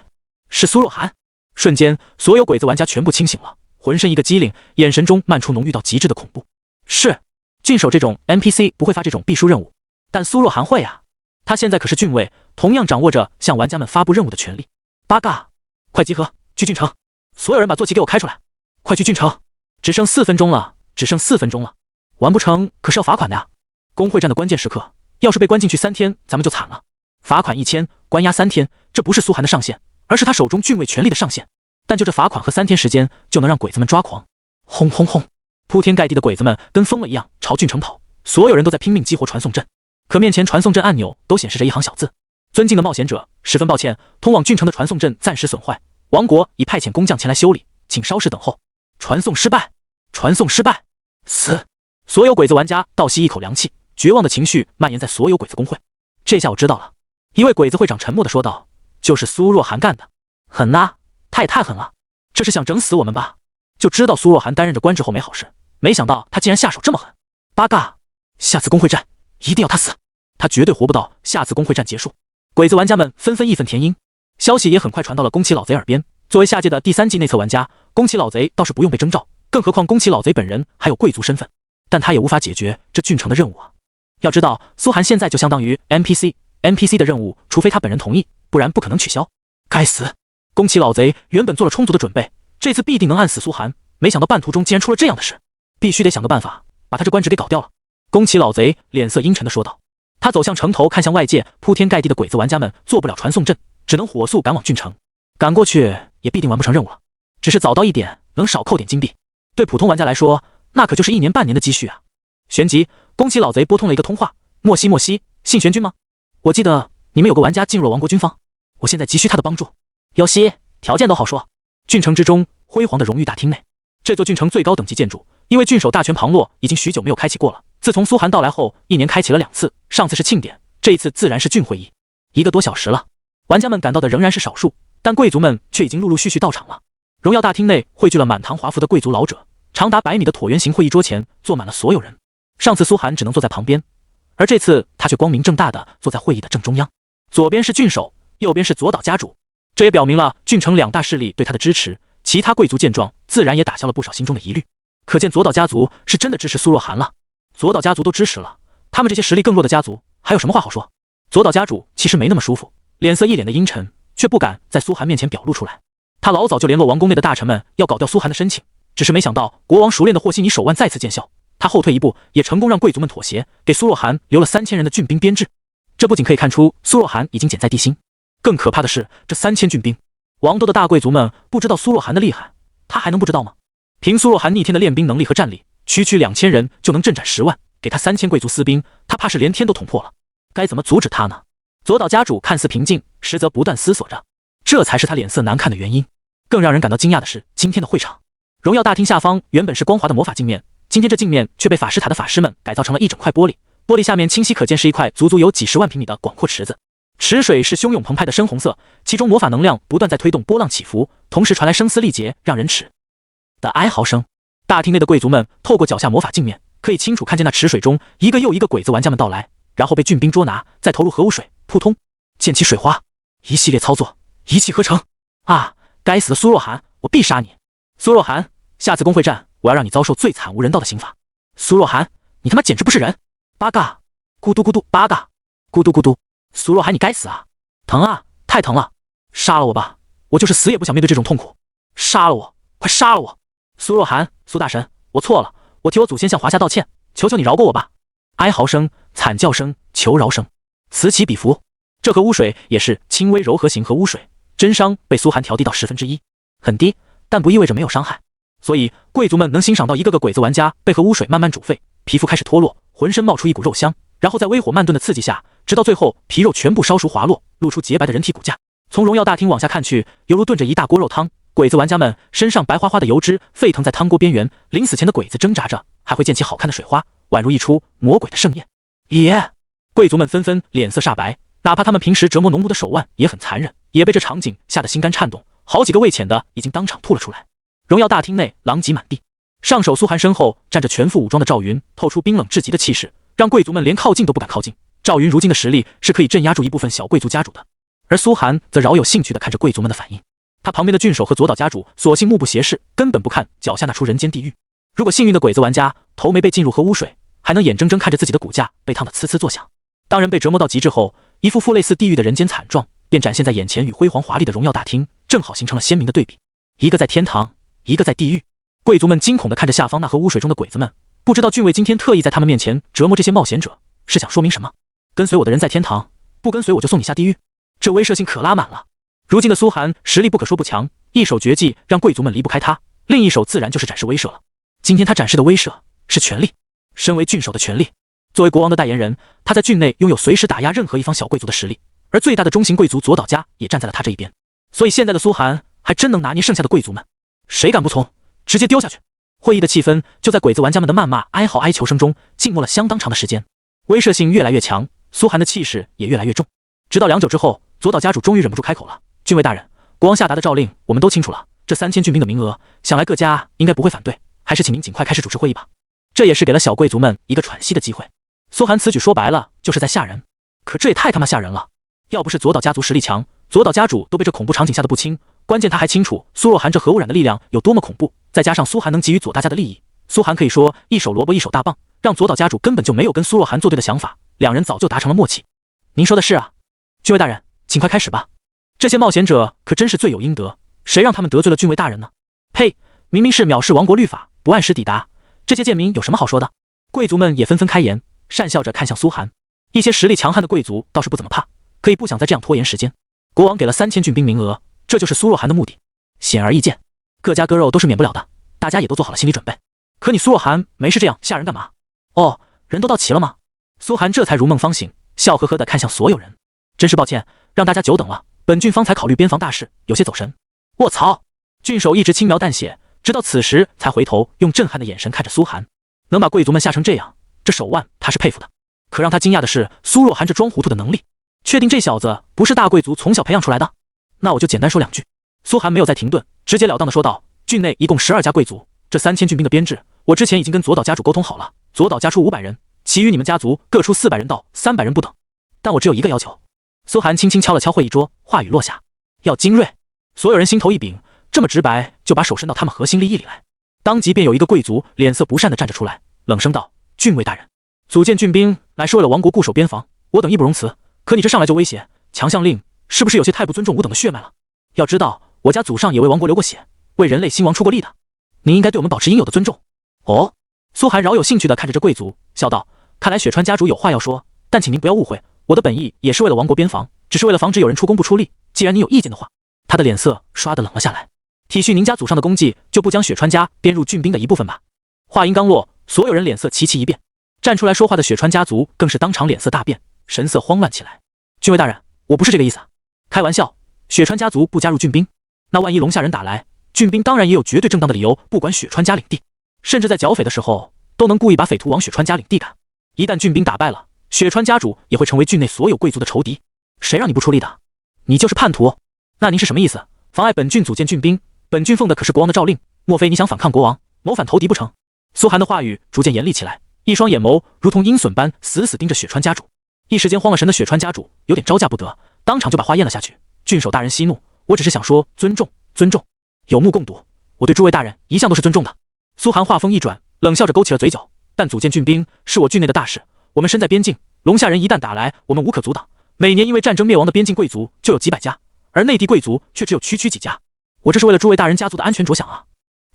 是苏若涵。瞬间，所有鬼子玩家全部清醒了，浑身一个机灵，眼神中漫出浓郁到极致的恐怖。是，郡守这种 NPC 不会发这种必输任务，但苏若涵会啊，他现在可是郡尉，同样掌握着向玩家们发布任务的权利。八嘎，快集合，去郡城！所有人把坐骑给我开出来，快去郡城！只剩4分钟了，只剩4分钟了，完不成可是要罚款的呀！工会战的关键时刻，要是被关进去3天，咱们就惨了。罚款1000，关押3天，这不是苏寒的上限，而是他手中郡尉权力的上限。但就这罚款和3天时间，就能让鬼子们抓狂。轰轰轰！铺天盖地的鬼子们跟疯了一样朝郡城跑，所有人都在拼命激活传送阵，可面前传送阵按钮都显示着一行小字：尊敬的冒险者，十分抱歉，通往郡城的传送阵暂时损坏，王国已派遣工匠前来修理，请稍事等候。传送失败，传送失败，死！所有鬼子玩家倒吸一口凉气，绝望的情绪蔓延在所有鬼子工会。这下我知道了，一位鬼子会长沉默地说道：就是苏若涵干的。狠呐，他也太狠了，这是想整死我们吧？就知道苏若涵担任着官职后没好事，没想到他竟然下手这么狠。八嘎，下次工会战一定要他死，他绝对活不到下次工会战结束。鬼子玩家们纷纷义愤填膺，消息也很快传到了宫崎老贼耳边。作为下届的第3季内测玩家，宫崎老贼倒是不用被征召，更何况宫崎老贼本人还有贵族身份，但他也无法解决这郡城的任务啊。要知道，苏寒现在就相当于 NPC 的任务，除非他本人同意，不然不可能取消。该死！宫崎老贼原本做了充足的准备，这次必定能按死苏寒，没想到半途中竟然出了这样的事，必须得想个办法把他这官职给搞掉了。宫崎老贼脸色阴沉地说道。他走向城头，看向外界，铺天盖地的鬼子玩家们做不了传送阵，只能火速赶往郡城。赶过去也必定完不成任务了，只是早到一点能少扣点金币，对普通玩家来说那可就是1年半年的积蓄啊。旋即宫崎老贼拨通了一个通话：莫西，信玄君吗？我记得你们有个玩家进入了王国军方，我现在急需他的帮助。哟西，条件都好说。郡城之中辉煌的荣誉大厅内，这座郡城最高等级建筑，因为郡守大权旁落，已经许久没有开启过了。自从苏寒到来后，1年开启了2次，上次是庆典，这一次自然是郡会议。1个多小时了，玩家们赶到的仍然是少数，但贵族们却已经陆陆续续到场了。荣耀大厅内汇聚了满堂华服的贵族老者，长达100米的椭圆形会议桌前坐满了所有人。上次苏寒只能坐在旁边，而这次他却光明正大的坐在会议的正中央，左边是郡守，右边是左岛家主。这也表明了郡城2大势力对他的支持，其他贵族见状自然也打消了不少心中的疑虑。可见左岛家族是真的支持苏若涵了。左岛家族都支持了，他们这些实力更弱的家族还有什么话好说？左岛家主其实没那么舒服，脸色一脸的阴沉，却不敢在苏寒面前表露出来。他老早就联络王宫内的大臣们要搞掉苏寒的申请，只是没想到国王熟练的和稀泥手腕再次见效，他后退一步，也成功让贵族们妥协，给苏若涵留了3000人的郡兵编制。这不仅可以看出苏若涵已经减在地心，更可怕的是这3000郡兵，王都的大贵族们不知道苏若涵的厉害，他还能不知道吗？凭苏若涵逆天的练兵能力和战力，区2000人就能镇斩10万，给他3000贵族私兵，他怕是连天都捅破了。该怎么阻止他呢？左岛家主看似平静，实则不断思索着，这才是他脸色难看的原因。更让人感到惊讶的是，今天的会场，荣耀大厅下方原本是光滑的魔法镜面，今天这镜面却被法师塔的法师们改造成了一整块玻璃，玻璃下面清晰可见是一块足足有几10万平米的广阔池子，池水是汹涌澎湃的深红色，其中魔法能量不断在推动波浪起伏，同时传来声嘶力竭让人齿的哀嚎声。大厅内的贵族们透过脚下魔法镜面，可以清楚看见那池水中一个又一个鬼子玩家们到来，然后被俊兵捉拿，再投入核污水，扑通，溅起水花。一系列操作，一气呵成。啊！该死的苏若涵，我必杀你！苏若涵，下次工会战，我要让你遭受最惨无人道的刑罚。苏若涵，你他妈简直不是人！八嘎，咕嘟咕嘟，八嘎，咕嘟咕嘟。苏若涵，你该死啊！疼啊，太疼了！杀了我吧，我就是死也不想面对这种痛苦。杀了我，快杀了我！苏若涵，苏大神，我错了，我替我祖先向华夏道歉，求求你饶过我吧！哀嚎声、惨叫声、求饶声，此起彼伏。这核污水也是轻微柔和型核污水，真伤被苏涵调低到1/10，很低，但不意味着没有伤害。所以贵族们能欣赏到一个个鬼子玩家被核污水慢慢煮沸，皮肤开始脱落，浑身冒出一股肉香，然后在微火慢炖的刺激下，直到最后皮肉全部烧熟滑落，露出洁白的人体骨架。从荣耀大厅往下看去，犹如炖着一大锅肉汤。鬼子玩家们身上白花花的油脂沸腾在汤锅边缘，临死前的鬼子挣扎着，还会溅起好看的水花，宛如一出魔鬼的盛宴。耶！贵族们纷纷脸色煞白，哪怕他们平时折磨农奴的手腕也很残忍，也被这场景吓得心肝颤动，好几个未浅的已经当场吐了出来。荣耀大厅内狼藉满地，上手苏涵身后站着全副武装的赵云，透出冰冷至极的气势，让贵族们连靠近都不敢靠近。赵云如今的实力是可以镇压住一部分小贵族家主的，而苏涵则饶有兴趣地看着贵族们的反应。他旁边的郡守和左岛家主索性目不斜视，根本不看脚下那出人间地狱。如果幸运的鬼子玩家头没被浸入核污水，还能眼睁睁看着自己的骨架被烫得呲呲作响。当人被折磨到极致后，一副副类似地狱的人间惨状便展现在眼前，与辉煌华丽的荣耀大厅正好形成了鲜明的对比。一个在天堂，一个在地狱。贵族们惊恐地看着下方那核污水中的鬼子们，不知道郡尉今天特意在他们面前折磨这些冒险者，是想说明什么？跟随我的人在天堂，不跟随我就送你下地狱。这威慑性可拉满了。如今的苏涵实力不可说不强，一手绝技让贵族们离不开他，另一手自然就是展示威慑了。今天他展示的威慑是权力，身为郡守的权力。作为国王的代言人，他在郡内拥有随时打压任何一方小贵族的实力，而最大的中型贵族左岛家也站在了他这一边。所以现在的苏涵还真能拿捏剩下的贵族们，谁敢不从，直接丢下去。会议的气氛就在鬼子玩家们的谩骂、哀嚎、哀求声中静默了相当长的时间，威慑性越来越强，苏涵的气势也越来越重。直到良久之后，左岛家主终于忍不住开口了：“郡尉大人，国王下达的诏令我们都清楚了，这3000郡兵的名额，想来各家应该不会反对，还是请您尽快开始主持会议吧。”这也是给了小贵族们一个喘息的机会。苏涵此举说白了就是在吓人，可这也太他妈吓人了！要不是左岛家族实力强，左岛家主都被这恐怖场景吓得不轻。关键他还清楚苏若涵这核污染的力量有多么恐怖，再加上苏涵能给予左大家的利益，苏涵可以说一手萝卜一手大棒，让左岛家主根本就没有跟苏若涵作对的想法，两人早就达成了默契。您说的是啊，郡尉大人，请快开始吧。这些冒险者可真是罪有应得，谁让他们得罪了郡尉大人呢？呸！明明是藐视王国律法，不按时抵达，这些贱民有什么好说的？贵族们也纷纷开言，讪笑着看向苏涵。一些实力强悍的贵族倒是不怎么怕，可以不想再这样拖延时间。国王给了3000郡兵名额，这就是苏若涵的目的。显而易见，各家割肉都是免不了的，大家也都做好了心理准备。可你苏若涵没事这样吓人干嘛？哦，人都到齐了吗？苏涵这才如梦方醒，笑呵呵地看向所有人。真是抱歉，让大家久等了，本郡方才考虑边防大事，有些走神。卧槽！郡守一直轻描淡写，直到此时才回头用震撼的眼神看着苏涵。能把贵族们吓成这样，这手腕他是佩服的。可让他惊讶的是苏若涵这装糊涂的能力。确定这小子不是大贵族从小培养出来的？那我就简单说两句。苏涵没有再停顿，直截了当的说道：“郡内一共12家贵族，这3000郡兵的编制，我之前已经跟左岛家主沟通好了，左岛家出500人，其余你们家族各出400人到300人不等。但我只有一个要求。”苏涵轻轻敲了敲会议桌，话语落下：“要精锐。”所有人心头一柄，这么直白就把手伸到他们核心利益里来。当即便有一个贵族脸色不善地站着出来，冷声道：“郡尉大人，组建郡兵乃是为了亡国固守边防，我等义不容辞。可你这上来就威胁强项令，是不是有些太不尊重吾等的血脉了？要知道，我家祖上也为王国流过血，为人类兴亡出过力的，您应该对我们保持应有的尊重。”哦，苏涵饶有兴趣地看着这贵族，笑道：“看来雪川家主有话要说，但请您不要误会，我的本意也是为了王国边防，只是为了防止有人出工不出力。既然你有意见的话。”他的脸色唰地冷了下来。体恤您家祖上的功绩，就不将雪川家编入郡兵的一部分吧？话音刚落，所有人脸色齐齐一变，站出来说话的雪川家族更是当场脸色大变，神色慌乱起来。郡尉大人，我不是这个意思啊！开玩笑，雪川家族不加入郡兵，那万一龙下人打来，郡兵当然也有绝对正当的理由不管雪川家领地，甚至在剿匪的时候都能故意把匪徒往雪川家领地赶。一旦郡兵打败了，雪川家主也会成为郡内所有贵族的仇敌。谁让你不出力的？你就是叛徒？那您是什么意思？妨碍本郡组建郡兵？本郡奉的可是国王的诏令，莫非你想反抗国王，谋反投敌不成？苏涵的话语逐渐严厉起来，一双眼眸如同鹰隼般死死盯着雪川家主。一时间慌了神的雪川家主有点招架不得，当场就把话咽了下去。郡守大人息怒，我只是想说尊重，尊重，有目共睹。我对诸位大人一向都是尊重的。苏寒话锋一转，冷笑着勾起了嘴角。但组建郡兵是我郡内的大事，我们身在边境，龙夏人一旦打来，我们无可阻挡。每年因为战争灭亡的边境贵族就有几百家，而内地贵族却只有区几家。我这是为了诸位大人家族的安全着想啊！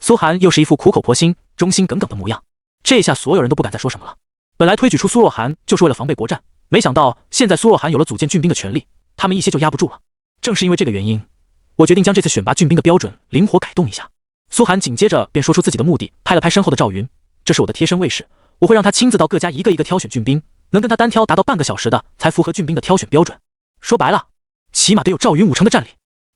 苏寒又是一副苦口婆心、忠心耿耿的模样。这下所有人都不敢再说什么了。本来推举出苏若涵就是为了防备国战，没想到现在苏若涵有了组建郡兵的权利，他们一些就压不住了。正是因为这个原因，我决定将这次选拔郡兵的标准灵活改动一下。苏寒紧接着便说出自己的目的，拍了拍身后的赵云，这是我的贴身卫士，我会让他亲自到各家一个一个挑选郡兵，能跟他单挑达到半个小时的才符合郡兵的挑选标准。说白了，起码得有赵云5成的战力。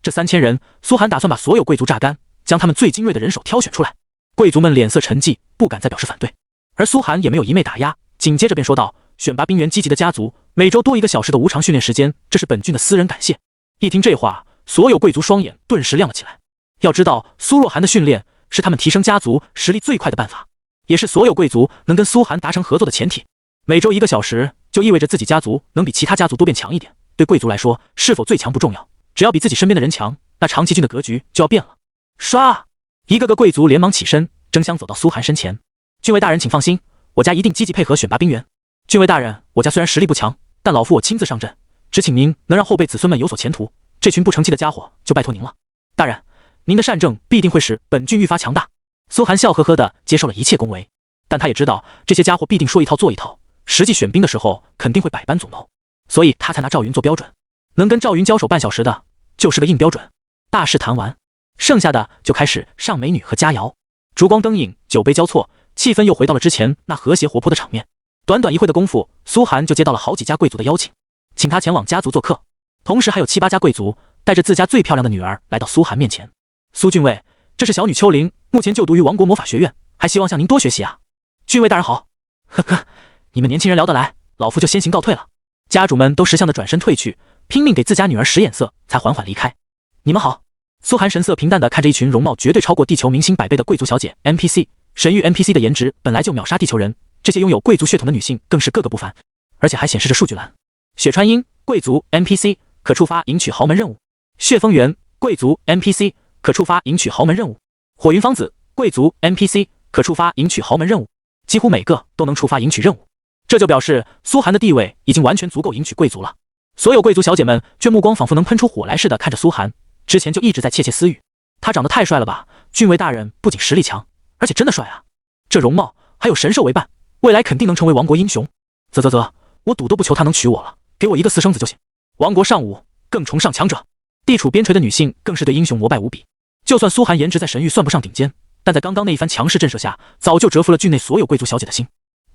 这3000人，苏寒打算把所有贵族榨干，将他们最精锐的人手挑选出来。贵族们脸色沉寂，不敢再表示反对。而苏寒也没有一昧打压，紧接着便说道：选拔兵员积极的家族，每周多1个小时的无偿训练时间，这是本郡的私人感谢。一听这话，所有贵族双眼顿时亮了起来。要知道，苏若涵的训练是他们提升家族实力最快的办法，也是所有贵族能跟苏寒达成合作的前提。每周1个小时，就意味着自己家族能比其他家族多变强一点。对贵族来说，是否最强不重要，只要比自己身边的人强，那长崎郡的格局就要变了。唰，一个个贵族连忙起身，争相走到苏寒身前。郡尉大人请放心，我家一定积极配合选拔兵员。郡尉大人，我家虽然实力不强，但老夫我亲自上阵，只请您能让后辈子孙们有所前途。这群不成器的家伙就拜托您了。大人，您的善政必定会使本郡愈发强大。苏寒笑呵呵地接受了一切恭维，但他也知道这些家伙必定说一套做一套，实际选兵的时候肯定会百般阻挠，所以他才拿赵云做标准。能跟赵云交手半小时的，就是个硬标准。大事谈完，剩下的就开始上美女和佳肴。烛光灯影，酒杯交错，气氛又回到了之前那和谐活泼的场面。短短一会的功夫，苏寒就接到了好几家贵族的邀请，请他前往家族做客。同时还有7、8家贵族带着自家最漂亮的女儿来到苏寒面前。苏郡尉，这是小女秋玲，目前就读于王国魔法学院，还希望向您多学习啊。郡尉大人好。呵呵，你们年轻人聊得来，老夫就先行告退了。家主们都识相的转身退去，拼命给自家女儿使眼色，才缓缓离开。你们好。苏寒神色平淡的看着一群容貌绝对超过地球明星100倍的贵族小姐 NPC。 神域 NPC 的颜值本来就秒杀地球人，这些拥有贵族血统的女性更是个个不凡，而且还显示着数据栏。雪川樱，贵族 NPC， 可触发迎娶豪门任务。血风原，贵族 NPC， 可触发迎娶豪门任务。火云芳子，贵族 NPC， 可触发迎娶豪门任务。几乎每个都能触发迎娶任务，这就表示苏寒的地位已经完全足够迎娶贵族了。所有贵族小姐们却目光仿佛能喷出火来似的看着苏寒，之前就一直在窃窃私语，他长得太帅了吧，郡尉大人不仅实力强，而且真的帅啊，这容貌还有神兽为伴，未来肯定能成为亡国英雄。啧，我赌都不求他能娶我了，给我一个私生子就行。亡国尚武，更崇尚强者。地处边陲的女性更是对英雄膜拜无比，就算苏寒颜值在神域算不上顶尖，但在刚刚那一番强势震慑下，早就折服了郡内所有贵族小姐的心。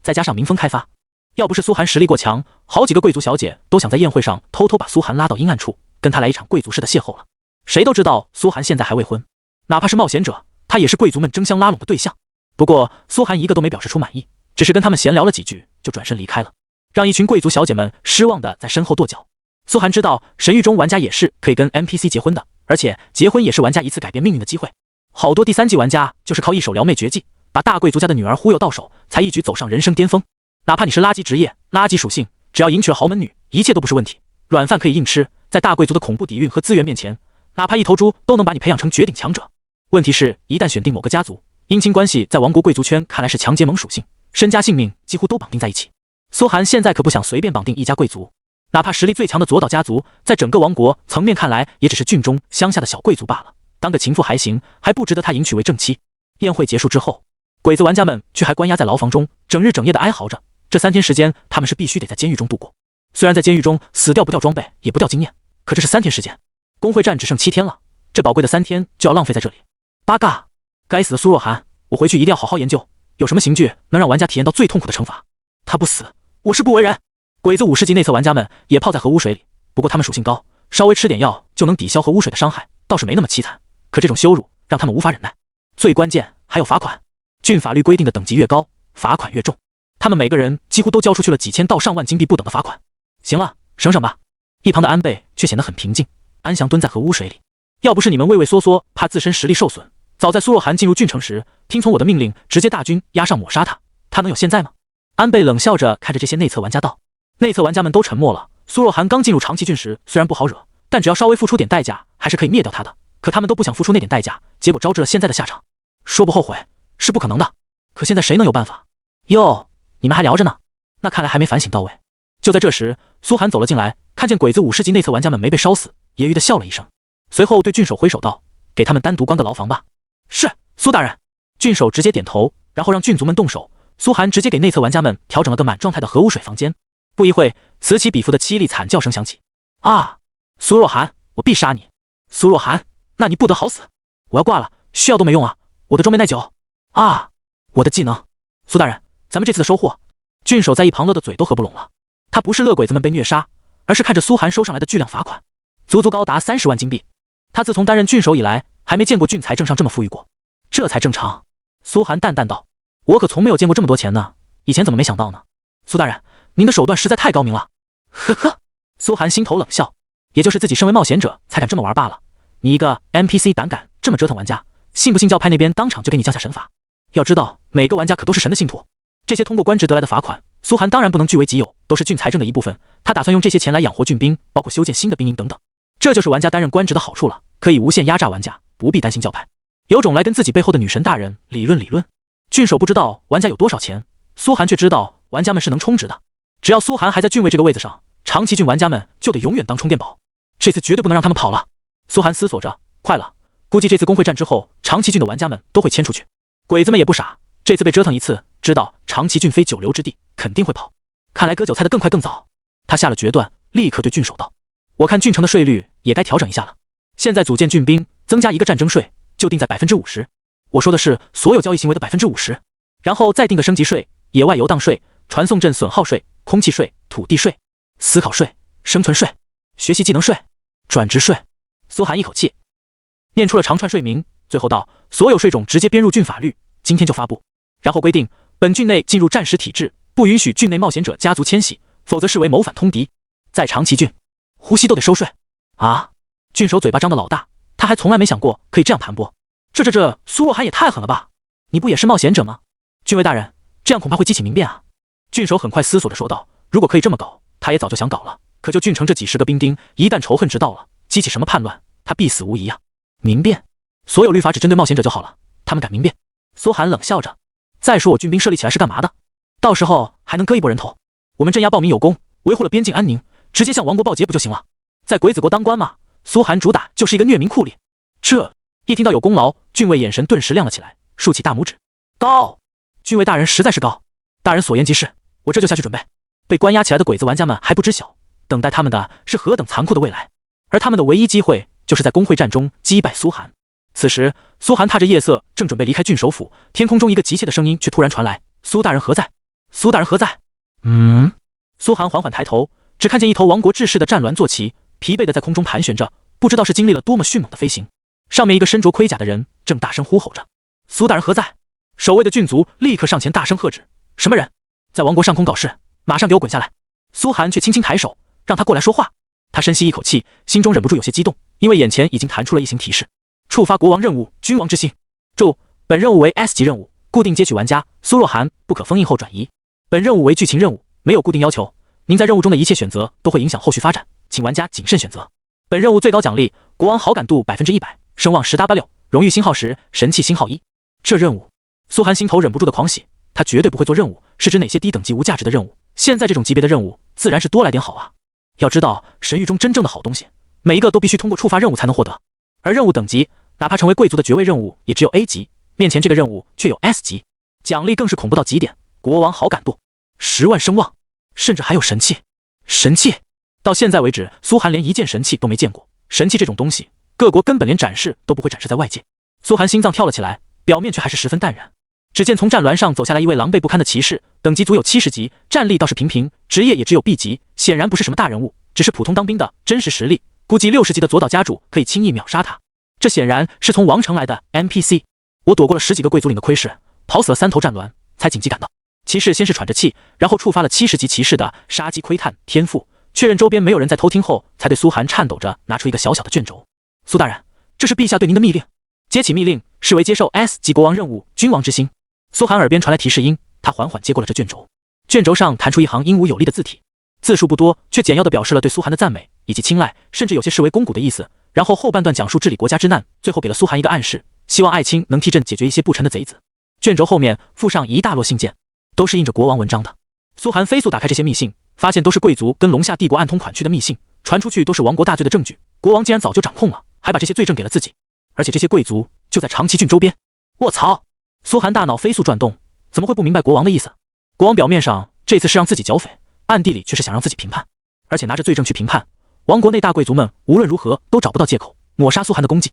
再加上民风开发，要不是苏寒实力过强，好几个贵族小姐都想在宴会上偷偷把苏寒拉到阴暗处，跟他来一场贵族式的邂逅了。谁都知道苏寒现在还未婚，哪怕是冒险者，他也是贵族们争相拉拢的对象。不过苏寒一个都没表示出满意，只是跟他们闲聊了几句就转身离开了，让一群贵族小姐们失望的在身后跺脚。苏寒知道神域中玩家也是可以跟 NPC 结婚的，而且结婚也是玩家一次改变命运的机会。好多第3季玩家就是靠一手撩妹绝技，把大贵族家的女儿忽悠到手，才一举走上人生巅峰。哪怕你是垃圾职业、垃圾属性，只要迎娶了豪门女，一切都不是问题。软饭可以硬吃，在大贵族的恐怖底蕴和资源面前，哪怕一头猪都能把你培养成绝顶强者。问题是，一旦选定某个家族，姻亲关系在王国贵族圈看来是强结盟属性，身家性命几乎都绑定在一起。苏寒现在可不想随便绑定一家贵族，哪怕实力最强的左岛家族，在整个王国层面看来也只是郡中乡下的小贵族罢了，当个情妇还行，还不值得他迎娶为正妻。宴会结束之后，鬼子玩家们却还关押在牢房中，整日整夜的哀嚎着。这3天时间，他们是必须得在监狱中度过。虽然在监狱中死掉不掉装备，也不掉经验，可这是3天时间，工会战只剩7天了，这宝贵的3天就要浪费在这里。八嘎！该死的苏若涵，我回去一定要好好研究，有什么刑具能让玩家体验到最痛苦的惩罚。他不死，我誓不为人。鬼子50级内测玩家们也泡在核污水里，不过他们属性高，稍微吃点药就能抵消核污水的伤害，倒是没那么凄惨。可这种羞辱让他们无法忍耐。最关键还有罚款，郡法律规定的等级越高，罚款越重。他们每个人几乎都交出去了几千到上万金币不等的罚款。行了，省省吧。一旁的安倍却显得很平静，安详蹲在核污水里。要不是你们畏畏缩缩，怕自身实力受损，早在苏若涵进入郡城时，听从我的命令，直接大军压上抹杀他，他能有现在吗？安倍冷笑着看着这些内测玩家道。内侧玩家们都沉默了。苏若涵刚进入长崎郡时，虽然不好惹，但只要稍微付出点代价，还是可以灭掉他的。可他们都不想付出那点代价，结果招致了现在的下场。说不后悔是不可能的，可现在谁能有办法？哟，你们还聊着呢，那看来还没反省到位。就在这时，苏涵走了进来，看见鬼子50级内侧玩家们没被烧死，揶揄地笑了一声，随后对郡守挥手道：“给他们单独关个牢房吧。”是，苏大人。郡守直接点头，然后让郡族们动手。苏涵直接给内侧玩家们调整了个满状态的核污水房间。不一会，此起彼伏的凄厉惨叫声响起。啊！苏若涵，我必杀你！苏若涵，那你不得好死！我要挂了，需要都没用啊！我的装备耐久。啊！我的技能。苏大人，咱们这次的收获……郡守在一旁乐得嘴都合不拢了。他不是乐鬼子们被虐杀，而是看着苏涵收上来的巨量罚款，足高达30万金币。他自从担任郡守以来，还没见过郡财政上这么富裕过，这才正常。苏涵淡淡道：“我可从没有见过这么多钱呢，以前怎么没想到呢？”苏大人，您的手段实在太高明了。呵呵，苏涵心头冷笑，也就是自己身为冒险者才敢这么玩罢了。你一个 NPC 胆敢这么折腾玩家，信不信教派那边当场就给你降下神罚？要知道，每个玩家可都是神的信徒。这些通过官职得来的罚款，苏涵当然不能据为己有，都是郡财政的一部分。他打算用这些钱来养活郡兵，包括修建新的兵营等等。这就是玩家担任官职的好处了，可以无限压榨玩家，不必担心教派。有种来跟自己背后的女神大人理论理论。郡守不知道玩家有多少钱，苏涵却知道玩家们是能充值的。只要苏涵还在郡尉这个位子上，长崎郡玩家们就得永远当充电宝。这次绝对不能让他们跑了。苏涵思索着，快了，估计这次工会战之后，长崎郡的玩家们都会迁出去。鬼子们也不傻，这次被折腾一次，知道长崎郡非久留之地，肯定会跑。看来割韭菜的更快更早。他下了决断，立刻对郡守道：“我看郡城的税率也该调整一下了。现在组建郡兵，增加一个战争税，就定在50%。我说的是所有交易行为的50%，然后再定个升级税、野外游荡税、传送阵损耗税、空气税、土地税、思考税、生存税、学习技能税、转职税。”苏涵一口气念出了长串税名，最后道：“所有税种直接编入郡法律，今天就发布。然后规定，本郡内进入战时体制，不允许郡内冒险者家族迁徙，否则视为谋反通敌。在长崎郡，呼吸都得收税。”啊！郡守嘴巴张得老大，他还从来没想过可以这样盘剥。这苏若涵也太狠了吧！你不也是冒险者吗？郡尉大人，这样恐怕会激起民变啊！郡守很快思索着说道：“如果可以这么搞，他也早就想搞了。可就郡城这几十个兵丁，一旦仇恨值到了，激起什么叛乱，他必死无疑啊！民变，所有律法只针对冒险者就好了，他们敢民变？”苏涵冷笑着：“再说我郡兵设立起来是干嘛的？到时候还能割一波人头？我们镇压暴民有功，维护了边境安宁，直接向王国报捷不就行了？在鬼子国当官嘛，苏涵主打就是一个虐民酷吏。”这一听到有功劳，郡尉眼神顿时亮了起来，竖起大拇指：“高！郡尉大人实在是高！大人所言极是，我这就下去准备。”被关押起来的鬼子玩家们还不知晓，等待他们的是何等残酷的未来，而他们的唯一机会就是在工会战中击败苏涵。此时，苏涵踏着夜色，正准备离开郡守府，天空中一个急切的声音却突然传来：“苏大人何在？苏大人何在？”苏涵缓缓抬头，只看见一头亡国志士的战鸾坐骑，疲惫的在空中盘旋着，不知道是经历了多么迅猛的飞行。上面一个身着盔甲的人正大声呼吼着：“苏大人何在？”守卫的郡族立刻上前大声喝止：“什么人在王国上空搞事？马上给我滚下来！”苏涵却轻轻抬手，让他过来说话。他深吸一口气，心中忍不住有些激动，因为眼前已经弹出了一行提示：触发国王任务，君王之心。注：本任务为 S 级任务，固定接取玩家苏若涵，不可封印后转移。本任务为剧情任务，没有固定要求，您在任务中的一切选择都会影响后续发展，请玩家谨慎选择。本任务最高奖励：国王好感度100%，声望10W6，荣誉星号10，神器星号1。这任务，苏涵心头忍不住的狂喜。他绝对不会做任务，是指哪些低等级无价值的任务。现在这种级别的任务，自然是多来点好啊。要知道，神域中真正的好东西，每一个都必须通过触发任务才能获得。而任务等级，哪怕成为贵族的爵位任务，也只有 A 级，面前这个任务却有 S 级，奖励更是恐怖到极点。国王好感度，10万声望，甚至还有神器。神器！到现在为止，苏涵连一件神器都没见过。神器这种东西，各国根本连展示都不会展示在外界。苏涵心脏跳了起来，表面却还是十分淡然。只见从战鸾上走下来一位狼狈不堪的骑士，等级足有70级，战力倒是平平，职业也只有 B 级，显然不是什么大人物，只是普通当兵的真实实力。估计60级的左岛家主可以轻易秒杀他。这显然是从王城来的 NPC。我躲过了10几个贵族领的窥视，跑死了3头战鸾，才紧急赶到。骑士先是喘着气，然后触发了70级骑士的杀机窥探天赋，确认周边没有人在偷听后，才对苏涵颤抖着拿出一个小小的卷轴。苏大人，这是陛下对您的密令。接起密令，视为接受 S 级国王任务，君王之心。苏涵耳边传来提示音，他缓缓接过了这卷轴。卷轴上弹出一行英武有力的字体：字数不多，却简要地表示了对苏寒的赞美以及青睐，甚至有些视为肱骨的意思。然后后半段讲述治理国家之难，最后给了苏寒一个暗示，希望爱卿能替朕解决一些不臣的贼子。卷轴后面附上一大摞信件，都是印着国王文章的。苏寒飞速打开这些密信，发现都是贵族跟龙夏帝国暗通款曲的密信，传出去都是亡国大罪的证据。国王竟然早就掌控了，还把这些罪证给了自己，而且这些贵族就在长崎郡周边。卧槽！苏寒大脑飞速转动，怎么会不明白国王的意思？国王表面上这次是让自己剿匪，暗地里却是想让自己评判，而且拿着罪证去评判。王国内大贵族们无论如何都找不到借口抹杀苏寒的功绩，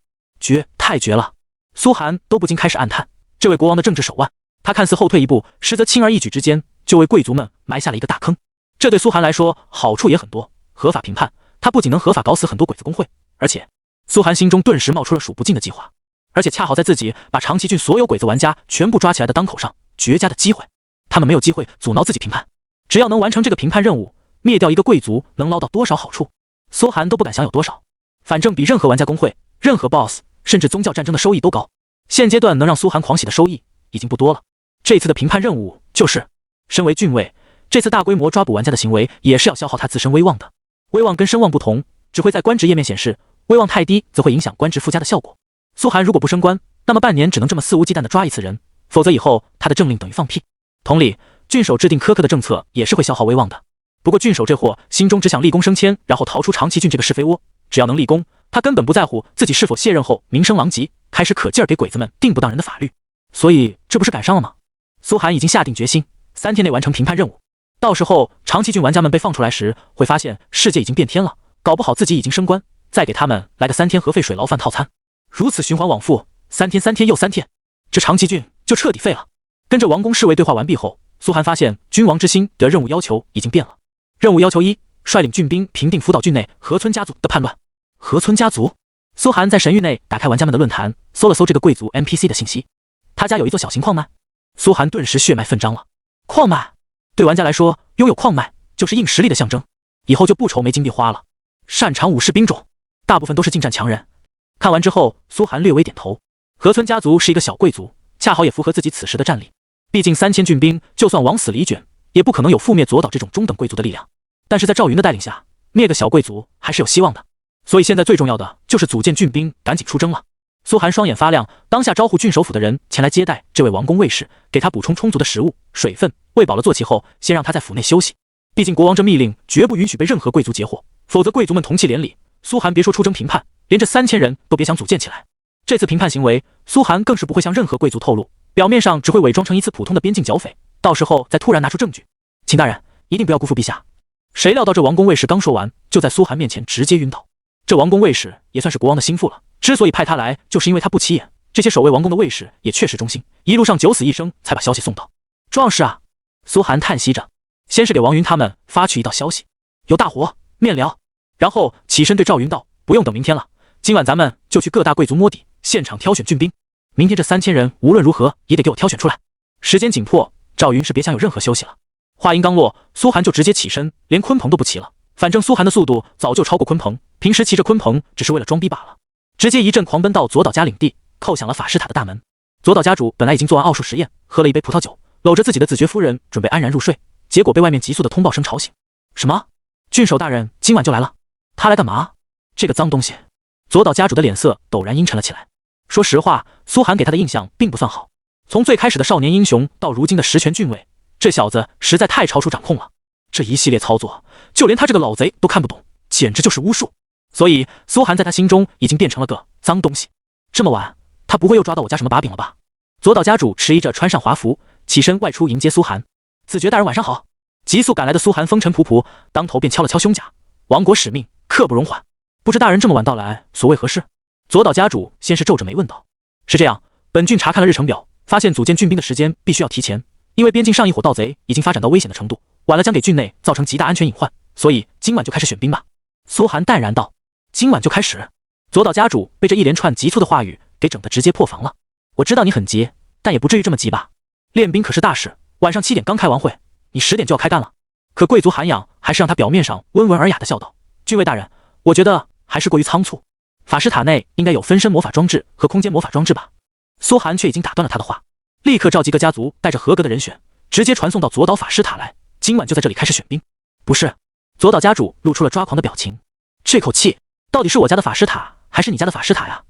太绝了！苏寒都不禁开始暗叹这位国王的政治手腕。他看似后退一步，实则轻而易举之间就为贵族们埋下了一个大坑。这对苏寒来说好处也很多，合法评判，他不仅能合法搞死很多鬼子工会，而且苏寒心中顿时冒出了数不尽的计划，而且恰好在自己把长崎郡所有鬼子玩家全部抓起来的当口上，绝佳的机会。他们没有机会阻挠自己评判，只要能完成这个评判任务，灭掉一个贵族能捞到多少好处，苏寒都不敢想有多少，反正比任何玩家工会、任何 BOSS 甚至宗教战争的收益都高。现阶段能让苏寒狂喜的收益已经不多了。这次的评判任务就是，身为郡尉，这次大规模抓捕玩家的行为也是要消耗他自身威望的。威望跟声望不同，只会在官职页面显示，威望太低则会影响官职附加的效果。苏寒如果不升官，那么半年只能这么肆无忌惮的抓一次人，否则以后他的政令等于放屁。同理，郡守制定苛刻的政策也是会消耗威望的。不过郡守这货心中只想立功升迁，然后逃出长崎郡这个是非窝，只要能立功，他根本不在乎自己是否卸任后名声狼藉，开始可劲儿给鬼子们定不当人的法律。所以这不是赶上了吗？苏寒已经下定决心，3天内完成评判任务。到时候长崎郡玩家们被放出来时，会发现世界已经变天了，搞不好自己已经升官，再给他们来个3天核废水牢饭套餐，如此循环往复，3天3天又3天，这长崎郡就彻底废了。跟着王公侍卫对话完毕后，苏寒发现君王之心的任务要求已经变了。任务要求1，率领郡兵平定福岛郡内河村家族的叛乱。河村家族？苏寒在神域内打开玩家们的论坛，搜了搜这个贵族 NPC 的信息。他家有一座小型矿脉。苏寒顿时血脉奋张了。矿脉对玩家来说，拥有矿脉就是硬实力的象征，以后就不愁没金币花了。擅长武士兵种，大部分都是近战强人。看完之后，苏寒略微点头。河村家族是一个小贵族，恰好也符合自己此时的战力。毕竟3000郡兵就算往死里卷，也不可能有覆灭左岛这种中等贵族的力量。但是在赵云的带领下，灭个小贵族还是有希望的。所以现在最重要的就是组建郡兵，赶紧出征了。苏寒双眼发亮，当下招呼郡守府的人前来接待这位王公卫士，给他补充充足的食物、水分，喂饱了坐骑后，先让他在府内休息。毕竟国王这密令绝不允许被任何贵族截获，否则贵族们同气连理，苏寒别说出征评判，连这3000人都别想组建起来。这次评判行为，苏寒更是不会向任何贵族透露，表面上只会伪装成一次普通的边境剿匪，到时候再突然拿出证据。秦大人，一定不要辜负陛下。谁料到这王公卫士刚说完，就在苏寒面前直接晕倒。这王公卫士也算是国王的心腹了，之所以派他来，就是因为他不起眼。这些守卫王宫的卫士也确实忠心，一路上九死一生才把消息送到。壮士啊！苏寒叹息着，先是给王云他们发去一道消息，有大活，面聊。然后起身对赵云道，不用等明天了，今晚咱们就去各大贵族摸底，现场挑选郡兵。明天这3000人无论如何也得给我挑选出来。时间紧迫，赵云是别想有任何休息了。话音刚落，苏寒就直接起身，连鲲鹏都不骑了。反正苏寒的速度早就超过鲲鹏，平时骑着鲲鹏只是为了装逼罢了。直接一阵狂奔到左岛家领地，叩响了法师塔的大门。左岛家主本来已经做完奥数实验，喝了一杯葡萄酒，搂着自己的子爵夫人准备安然入睡，结果被外面急促的通报声吵醒。什么？郡守大人今晚就来了？他来干嘛？这个脏东西！左岛家主的脸色陡然阴沉了起来。说实话，苏寒给他的印象并不算好。从最开始的少年英雄到如今的实权郡尉，这小子实在太超出掌控了。这一系列操作，就连他这个老贼都看不懂，简直就是巫术。所以苏寒在他心中已经变成了个脏东西。这么晚，他不会又抓到我家什么把柄了吧？左岛家主迟疑着穿上华服，起身外出迎接苏寒。子爵大人晚上好。急速赶来的苏寒风尘仆仆，当头便敲了敲胸甲。亡国使命，刻不容缓。不知大人这么晚到来，所谓何事？左岛家主先是皱着眉问道。是这样，本郡查看了日程表，发现组建郡兵的时间必须要提前，因为边境上一伙盗贼已经发展到危险的程度，晚了将给郡内造成极大安全隐患，所以今晚就开始选兵吧。苏寒淡然道。今晚就开始？左岛家主被这一连串急促的话语给整得直接破防了。我知道你很急，但也不至于这么急吧？练兵可是大事，晚上7点刚开完会，你10点就要开干了。可贵族涵养还是让他表面上温文尔雅的笑道：“郡尉大人，我觉得还是过于仓促。法师塔内应该有分身魔法装置和空间魔法装置吧？”苏寒却已经打断了他的话，立刻召集各家族带着合格的人选，直接传送到左岛法师塔来。今晚就在这里开始选兵。不是，左岛家主露出了抓狂的表情，这口气到底是我家的法师塔还是你家的法师塔呀？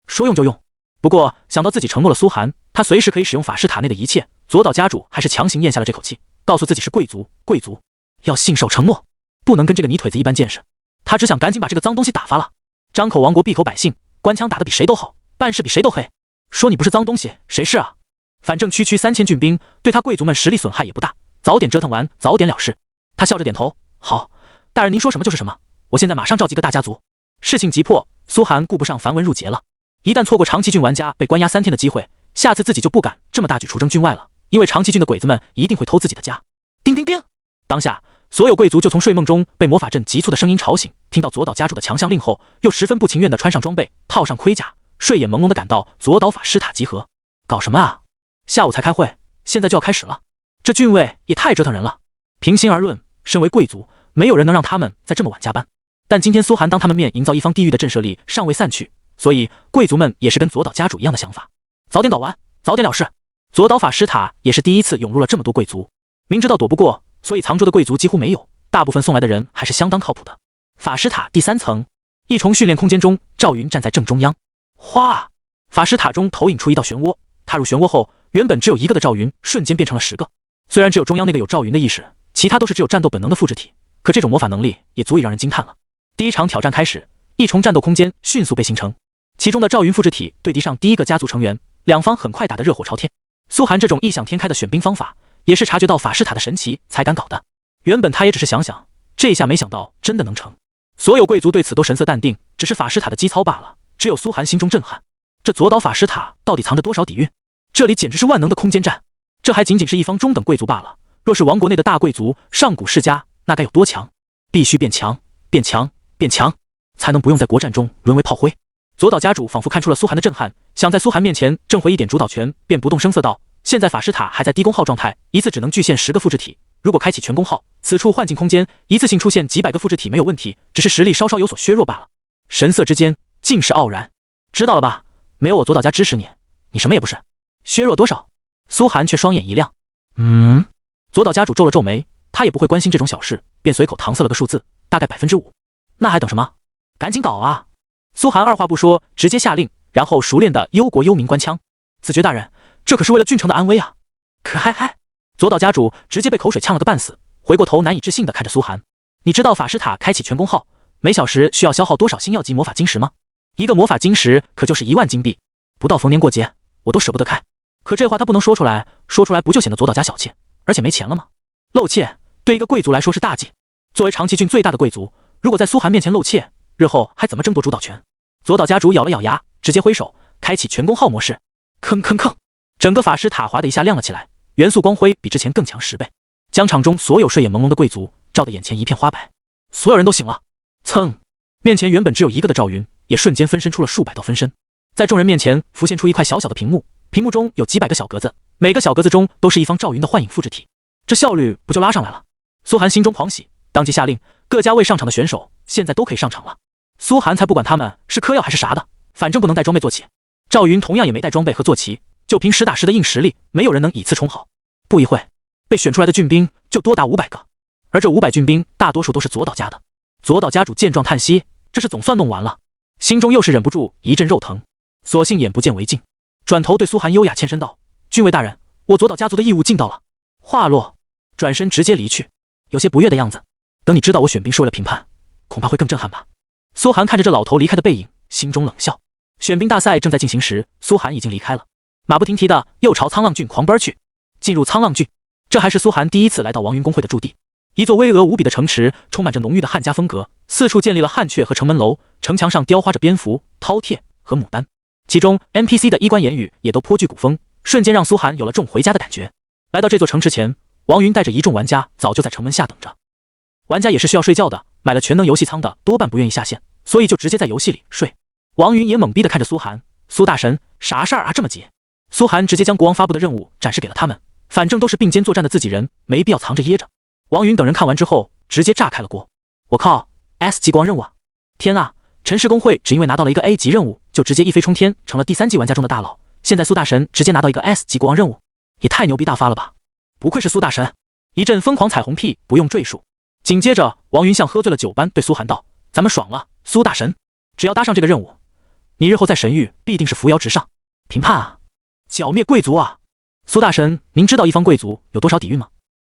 说用就用。不过想到自己承诺了苏寒，他随时可以使用法师塔内的一切，左岛家主还是强行咽下了这口气，告诉自己是贵族，贵族要信守承诺，不能跟这个泥腿子一般见识。他只想赶紧把这个脏东西打发了。张口王国闭口百姓，官腔打得比谁都好，办事比谁都黑。说你不是脏东西，谁是啊？反正区区3000郡兵，对他贵族们实力损害也不大，早点折腾完，早点了事。他笑着点头，好，大人您说什么就是什么，我现在马上召集个大家族。事情急迫，苏寒顾不上繁文缛节了。一旦错过长崎郡玩家被关押3天的机会，下次自己就不敢这么大举出征郡外了，因为长崎郡的鬼子们一定会偷自己的家。叮叮叮！当下，所有贵族就从睡梦中被魔法阵急促的声音吵醒，听到左岛家主的强项令后，又十分不情愿地穿上装备，套上盔甲，睡眼朦胧地赶到左岛法师塔集合。搞什么啊？下午才开会，现在就要开始了？这郡尉也太折腾人了。平心而论，身为贵族，没有人能让他们在这么晚加班。但今天苏寒当他们面营造一方地狱的震慑力尚未散去，所以贵族们也是跟左岛家主一样的想法，早点搞完，早点了事。左岛法师塔也是第一次涌入了这么多贵族，明知道躲不过，所以藏拙的贵族几乎没有，大部分送来的人还是相当靠谱的。法师塔第3层，一重训练空间中，赵云站在正中央。哗！法师塔中投影出一道漩涡，踏入漩涡后，原本只有一个的赵云瞬间变成了10个。虽然只有中央那个有赵云的意识，其他都是只有战斗本能的复制体，可这种魔法能力也足以让人惊叹了。第一场挑战开始，一重战斗空间迅速被形成，其中的赵云复制体对敌上第一个家族成员，两方很快打得热火朝天。苏寒这种异想天开的选兵方法，也是察觉到法师塔的神奇才敢搞的。原本他也只是想想，这下没想到真的能成。所有贵族对此都神色淡定，只是法师塔的基操罢了。只有苏寒心中震撼，这左岛法师塔到底藏着多少底蕴？这里简直是万能的空间站。这还仅仅是一方中等贵族罢了，若是王国内的大贵族、上古世家，那该有多强？必须变强，变强，变强，才能不用在国战中沦为炮灰。左岛家主仿佛看出了苏寒的震撼，想在苏寒面前挣回一点主导权，便不动声色道：现在法师塔还在低功耗状态，一次只能具现10个复制体，如果开启全功耗，此处幻境空间一次性出现几百个复制体没有问题，只是实力稍稍有所削弱罢了。神色之间尽是傲然。知道了吧？没有我左岛家支持你，你什么也不是。削弱多少？苏寒却双眼一亮。左岛家主皱了皱眉，他也不会关心这种小事，便随口搪塞了个数字，大概5%。那还等什么？赶紧搞啊！苏寒二话不说，直接下令，然后熟练的忧国忧民官腔：子爵大人，这可是为了郡城的安危啊！可嗨！左岛家主直接被口水呛了个半死，回过头难以置信的看着苏寒：你知道法师塔开启全功耗，每小时需要消耗多少星耀级魔法晶石吗？一个魔法晶石可就是1万金币，不到逢年过节我都舍不得开。可这话他不能说出来，说出来不就显得左岛家小气，而且没钱了吗？露怯对一个贵族来说是大忌。作为长崎郡最大的贵族，如果在苏寒面前露怯，日后还怎么争夺主导权？左岛家主咬了咬牙，直接挥手开启全功耗模式。吭，整个法师塔哗的一下亮了起来，元素光辉比之前更强10倍，将场中所有睡眼朦胧的贵族照得眼前一片花白。所有人都醒了。噌，面前原本只有一个的赵云也瞬间分身出了数百道分身，在众人面前浮现出一块小小的屏幕，屏幕中有几百个小格子，每个小格子中都是一方赵云的幻影复制体，这效率不就拉上来了？苏寒心中狂喜，当即下令各家未上场的选手现在都可以上场了。苏寒才不管他们是嗑药还是啥的，反正不能带装备坐骑。赵云同样也没带装备和坐骑，就凭实打实的硬实力，没有人能以次充好。不一会，被选出来的郡兵就多达500个，而这500郡兵大多数都是左岛家的。左岛家主见状叹息，这是总算弄完了，心中又是忍不住一阵肉疼，索性眼不见为净，转头对苏寒优雅欠身道：郡尉大人，我左岛家族的义务尽到了。话落，转身直接离去，有些不悦的样子。等你知道我选兵是为了评判，恐怕会更震撼吧。苏寒看着这老头离开的背影，心中冷笑。选兵大赛正在进行时，苏寒已经离开了，马不停蹄的又朝沧浪郡狂奔去。进入沧浪郡，这还是苏寒第一次来到王云公会的驻地。一座巍峨无比的城池，充满着浓郁的汉家风格，四处建立了汉阙和城门楼，城墙上雕花着蝙蝠、饕餮和牡丹，其中 NPC 的衣冠言语也都颇具古风，瞬间让苏寒有了重回家的感觉。来到这座城池前，王云带着一众玩家早就在城门下等着。玩家也是需要睡觉的，买了全能游戏舱的多半不愿意下线，所以就直接在游戏里睡。王云也懵逼的看着苏寒：苏大神，啥事儿啊这么急？苏寒直接将国王发布的任务展示给了他们，反正都是并肩作战的自己人，没必要藏着掖着。王云等人看完之后，直接炸开了锅。我靠 ，S 级国王任务啊！天啊，陈氏公会只因为拿到了一个 A 级任务，就直接一飞冲天，成了第3级玩家中的大佬。现在苏大神直接拿到一个 S 级国王任务，也太牛逼大发了吧！不愧是苏大神，一阵疯狂彩虹屁不用赘述。紧接着，王云像喝醉了酒般对苏寒道：“咱们爽了，苏大神，只要搭上这个任务，你日后在神域必定是扶摇直上。评判啊，剿灭贵族啊！苏大神，您知道一方贵族有多少底蕴吗？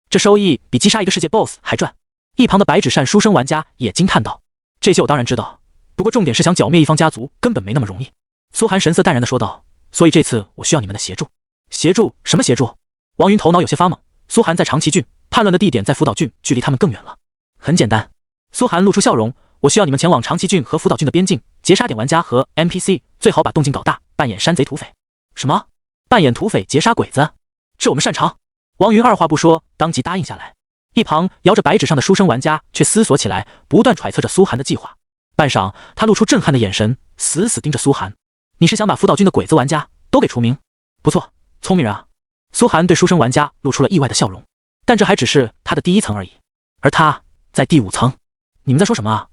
这收益比击杀一个世界 BOSS 还赚。”一旁的白纸扇书生玩家也惊叹道：“这些我当然知道，不过重点是想剿灭一方家族根本没那么容易。”苏寒神色淡然地说道：“所以这次我需要你们的协助。”协助？什么协助？王云头脑有些发懵。苏寒在长崎郡，叛乱的地点在福岛郡，距离他们更远了。很简单，苏寒露出笑容，我需要你们前往长崎郡和福岛郡的边境，截杀点玩家和 NPC， 最好把动静搞大，扮演山贼土匪。什么？扮演土匪截杀鬼子？这我们擅长。王云二话不说，当即答应下来。一旁摇着白纸上的书生玩家却思索起来，不断揣测着苏寒的计划。半晌，他露出震撼的眼神，死死盯着苏寒。你是想把福岛郡的鬼子玩家都给除名？不错，聪明人啊。苏寒对书生玩家露出了意外的笑容，但这还只是他的第一层而已，而他在第5层。你们在说什么啊？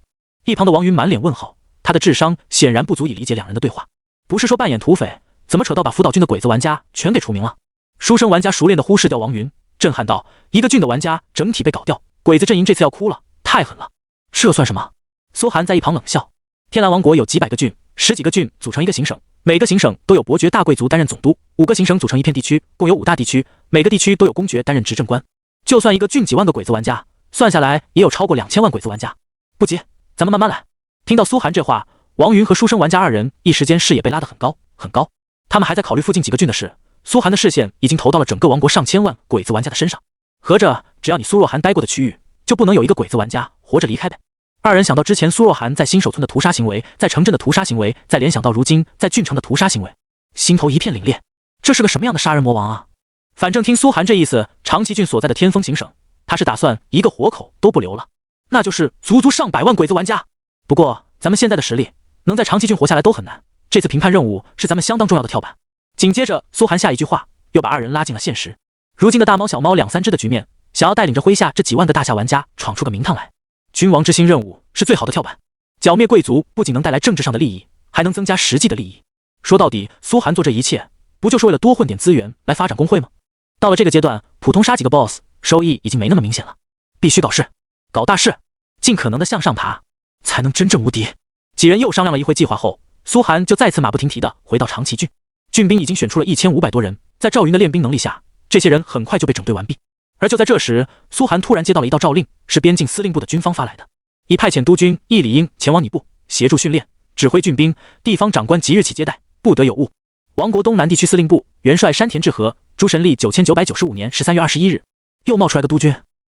一旁的王云满脸问号，他的智商显然不足以理解两人的对话。不是说扮演土匪，怎么扯到把福岛郡的鬼子玩家全给除名了？书生玩家熟练地忽视掉王云，震撼道：“一个郡的玩家整体被搞掉，鬼子阵营这次要哭了，太狠了！”这算什么？苏寒在一旁冷笑：“天蓝王国有几百个郡，10几个郡组成一个行省，每个行省都有伯爵大贵族担任总督，5个行省组成一片地区，共有5大地区，每个地区都有公爵担任执政官。就算一个郡几万个鬼子玩家，算下来也有超过2000万鬼子玩家。不急，咱们慢慢来。”听到苏寒这话，王云和书生玩家二人一时间视野被拉得很高很高。他们还在考虑附近几个郡的事，苏寒的视线已经投到了整个王国上千万鬼子玩家的身上。合着只要你苏若涵待过的区域，就不能有一个鬼子玩家活着离开呗。二人想到之前苏若涵在新手村的屠杀行为，在城镇的屠杀行为，再联想到如今在郡城的屠杀行为，心头一片凛冽。这是个什么样的杀人魔王啊？反正听苏寒这意思，长崎郡所在的天风行省，他是打算一个活口都不留了，那就是足足上百万鬼子玩家。不过咱们现在的实力，能在长崎郡活下来都很难，这次评判任务是咱们相当重要的跳板。紧接着苏寒下一句话又把二人拉进了现实。如今的大猫小猫2、3只的局面，想要带领着麾下这几万个大夏玩家闯出个名堂来，君王之心任务是最好的跳板。剿灭贵族不仅能带来政治上的利益，还能增加实际的利益。说到底，苏寒做这一切不就是为了多混点资源来发展工会吗？到了这个阶段，普通杀几个 BOSS 收益已经没那么明显了，必须搞事，搞大事，尽可能的向上爬，才能真正无敌。几人又商量了一会计划后，苏寒就再次马不停蹄的回到长崎郡。郡兵已经选出了1500多人，在赵云的练兵能力下，这些人很快就被整队完毕。而就在这时，苏寒突然接到了一道诏令，是边境司令部的军方发来的，已派遣督军易礼英前往你部协助训练，指挥郡兵，地方长官即日起接待，不得有误。王国东南地区司令部元帅山田志和，朱神历9995年13月21日。又冒出来个督军，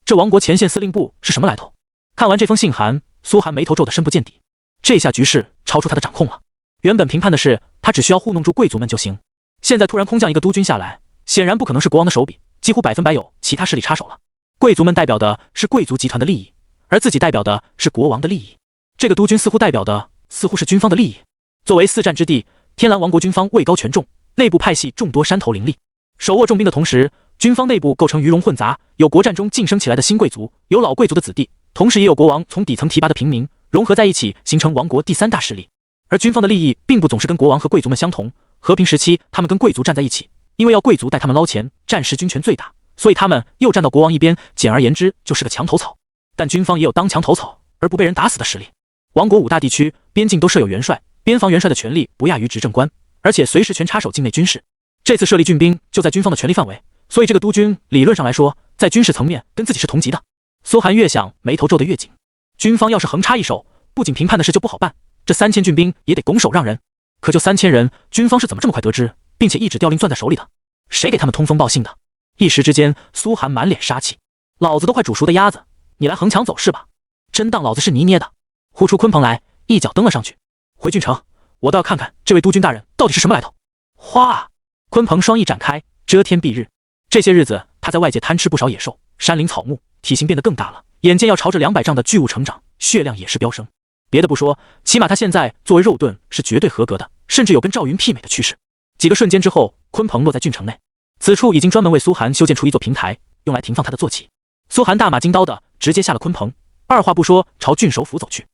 这王国前线司令部是什么来头？看完这封信函，苏寒眉头皱得深不见底，这下局势超出他的掌控了。原本评判的是他只需要糊弄住贵族们就行，现在突然空降一个督军下来，显然不可能是国王的手笔，几乎100%有其他势力插手了。贵族们代表的是贵族集团的利益，而自己代表的是国王的利益。这个督军似乎代表的似乎是军方的利益。作为4战之地，天蓝王国军方位高权重，内部派系众多，山头林立，手握重兵的同时，军方内部构成鱼龙混杂，有国战中晋升起来的新贵族，有老贵族的子弟，同时也有国王从底层提拔的平民，融合在一起，形成王国第3大势力。而军方的利益并不总是跟国王和贵族们相同，和平时期他们跟贵族站在一起，因为要贵族带他们捞钱，战时军权最大，所以他们又站到国王一边，简而言之就是个墙头草。但军方也有当墙头草而不被人打死的实力。王国5大地区边境都设有元帅，边防元帅的权力不亚于执政官，而且随时权插手境内军事。这次设立郡兵就在军方的权力范围，所以这个督军理论上来说，在军事层面跟自己是同级的。苏寒越想眉头皱得越紧，军方要是横插一手，不仅评判的事就不好办，这3000郡兵也得拱手让人。可就3000人，军方是怎么这么快得知，并且一纸调令攥在手里的？谁给他们通风报信的？一时之间，苏寒满脸杀气，老子都快煮熟的鸭子，你来横抢走是吧？真当老子是泥捏的？呼出鲲鹏来，一脚蹬了上去。回郡城，我倒要看看这位督军大人到底是什么来头。哗！鲲鹏双翼展开，遮天蔽日。这些日子，他在外界贪吃不少野兽、山林草木，体型变得更大了，眼见要朝着200丈的巨物成长，血量也是飙升。别的不说，起码他现在作为肉盾是绝对合格的，甚至有跟赵云媲美的趋势。几个瞬间之后，鲲鹏落在郡城内，此处已经专门为苏寒修建出一座平台，用来停放他的坐骑。苏寒大马金刀的直接下了鲲鹏，二话不说朝郡守府走去。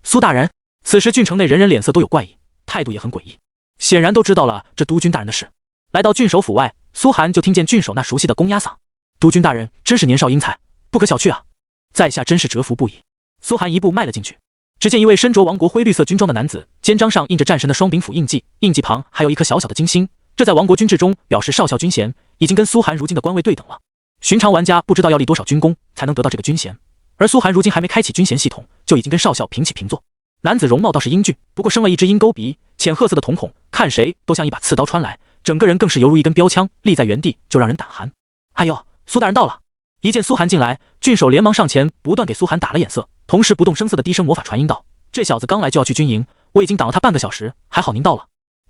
苏大人，此时郡城内人人脸色都有怪异，态度也很诡异，显然都知道了这督军大人的事。来到郡守府外，苏寒就听见郡守那熟悉的公鸭嗓：“督军大人真是年少英才，不可小觑啊！”在下真是折服不已。苏寒一步迈了进去，只见一位身着王国灰绿色军装的男子，肩章上印着战神的双柄斧印记，印记旁还有一颗小小的金星，这在王国军制中表示少校军衔，已经跟苏寒如今的官位对等了。寻常玩家不知道要立多少军功才能得到这个军衔，而苏寒如今还没开启军衔系统，就已经跟少校平起平坐。男子容貌倒是英俊，不过生了一只鹰钩鼻，浅褐色的瞳孔，看谁都像一把刺刀穿来，整个人更是犹如一根标枪，立在原地就让人胆寒。哎呦，苏大人到了！一见苏寒进来，郡守连忙上前，不断给苏寒打了眼色，同时不动声色的低声魔法传音道：“这小子刚来就要去军营，我已经挡了他半个小时，还好您到了，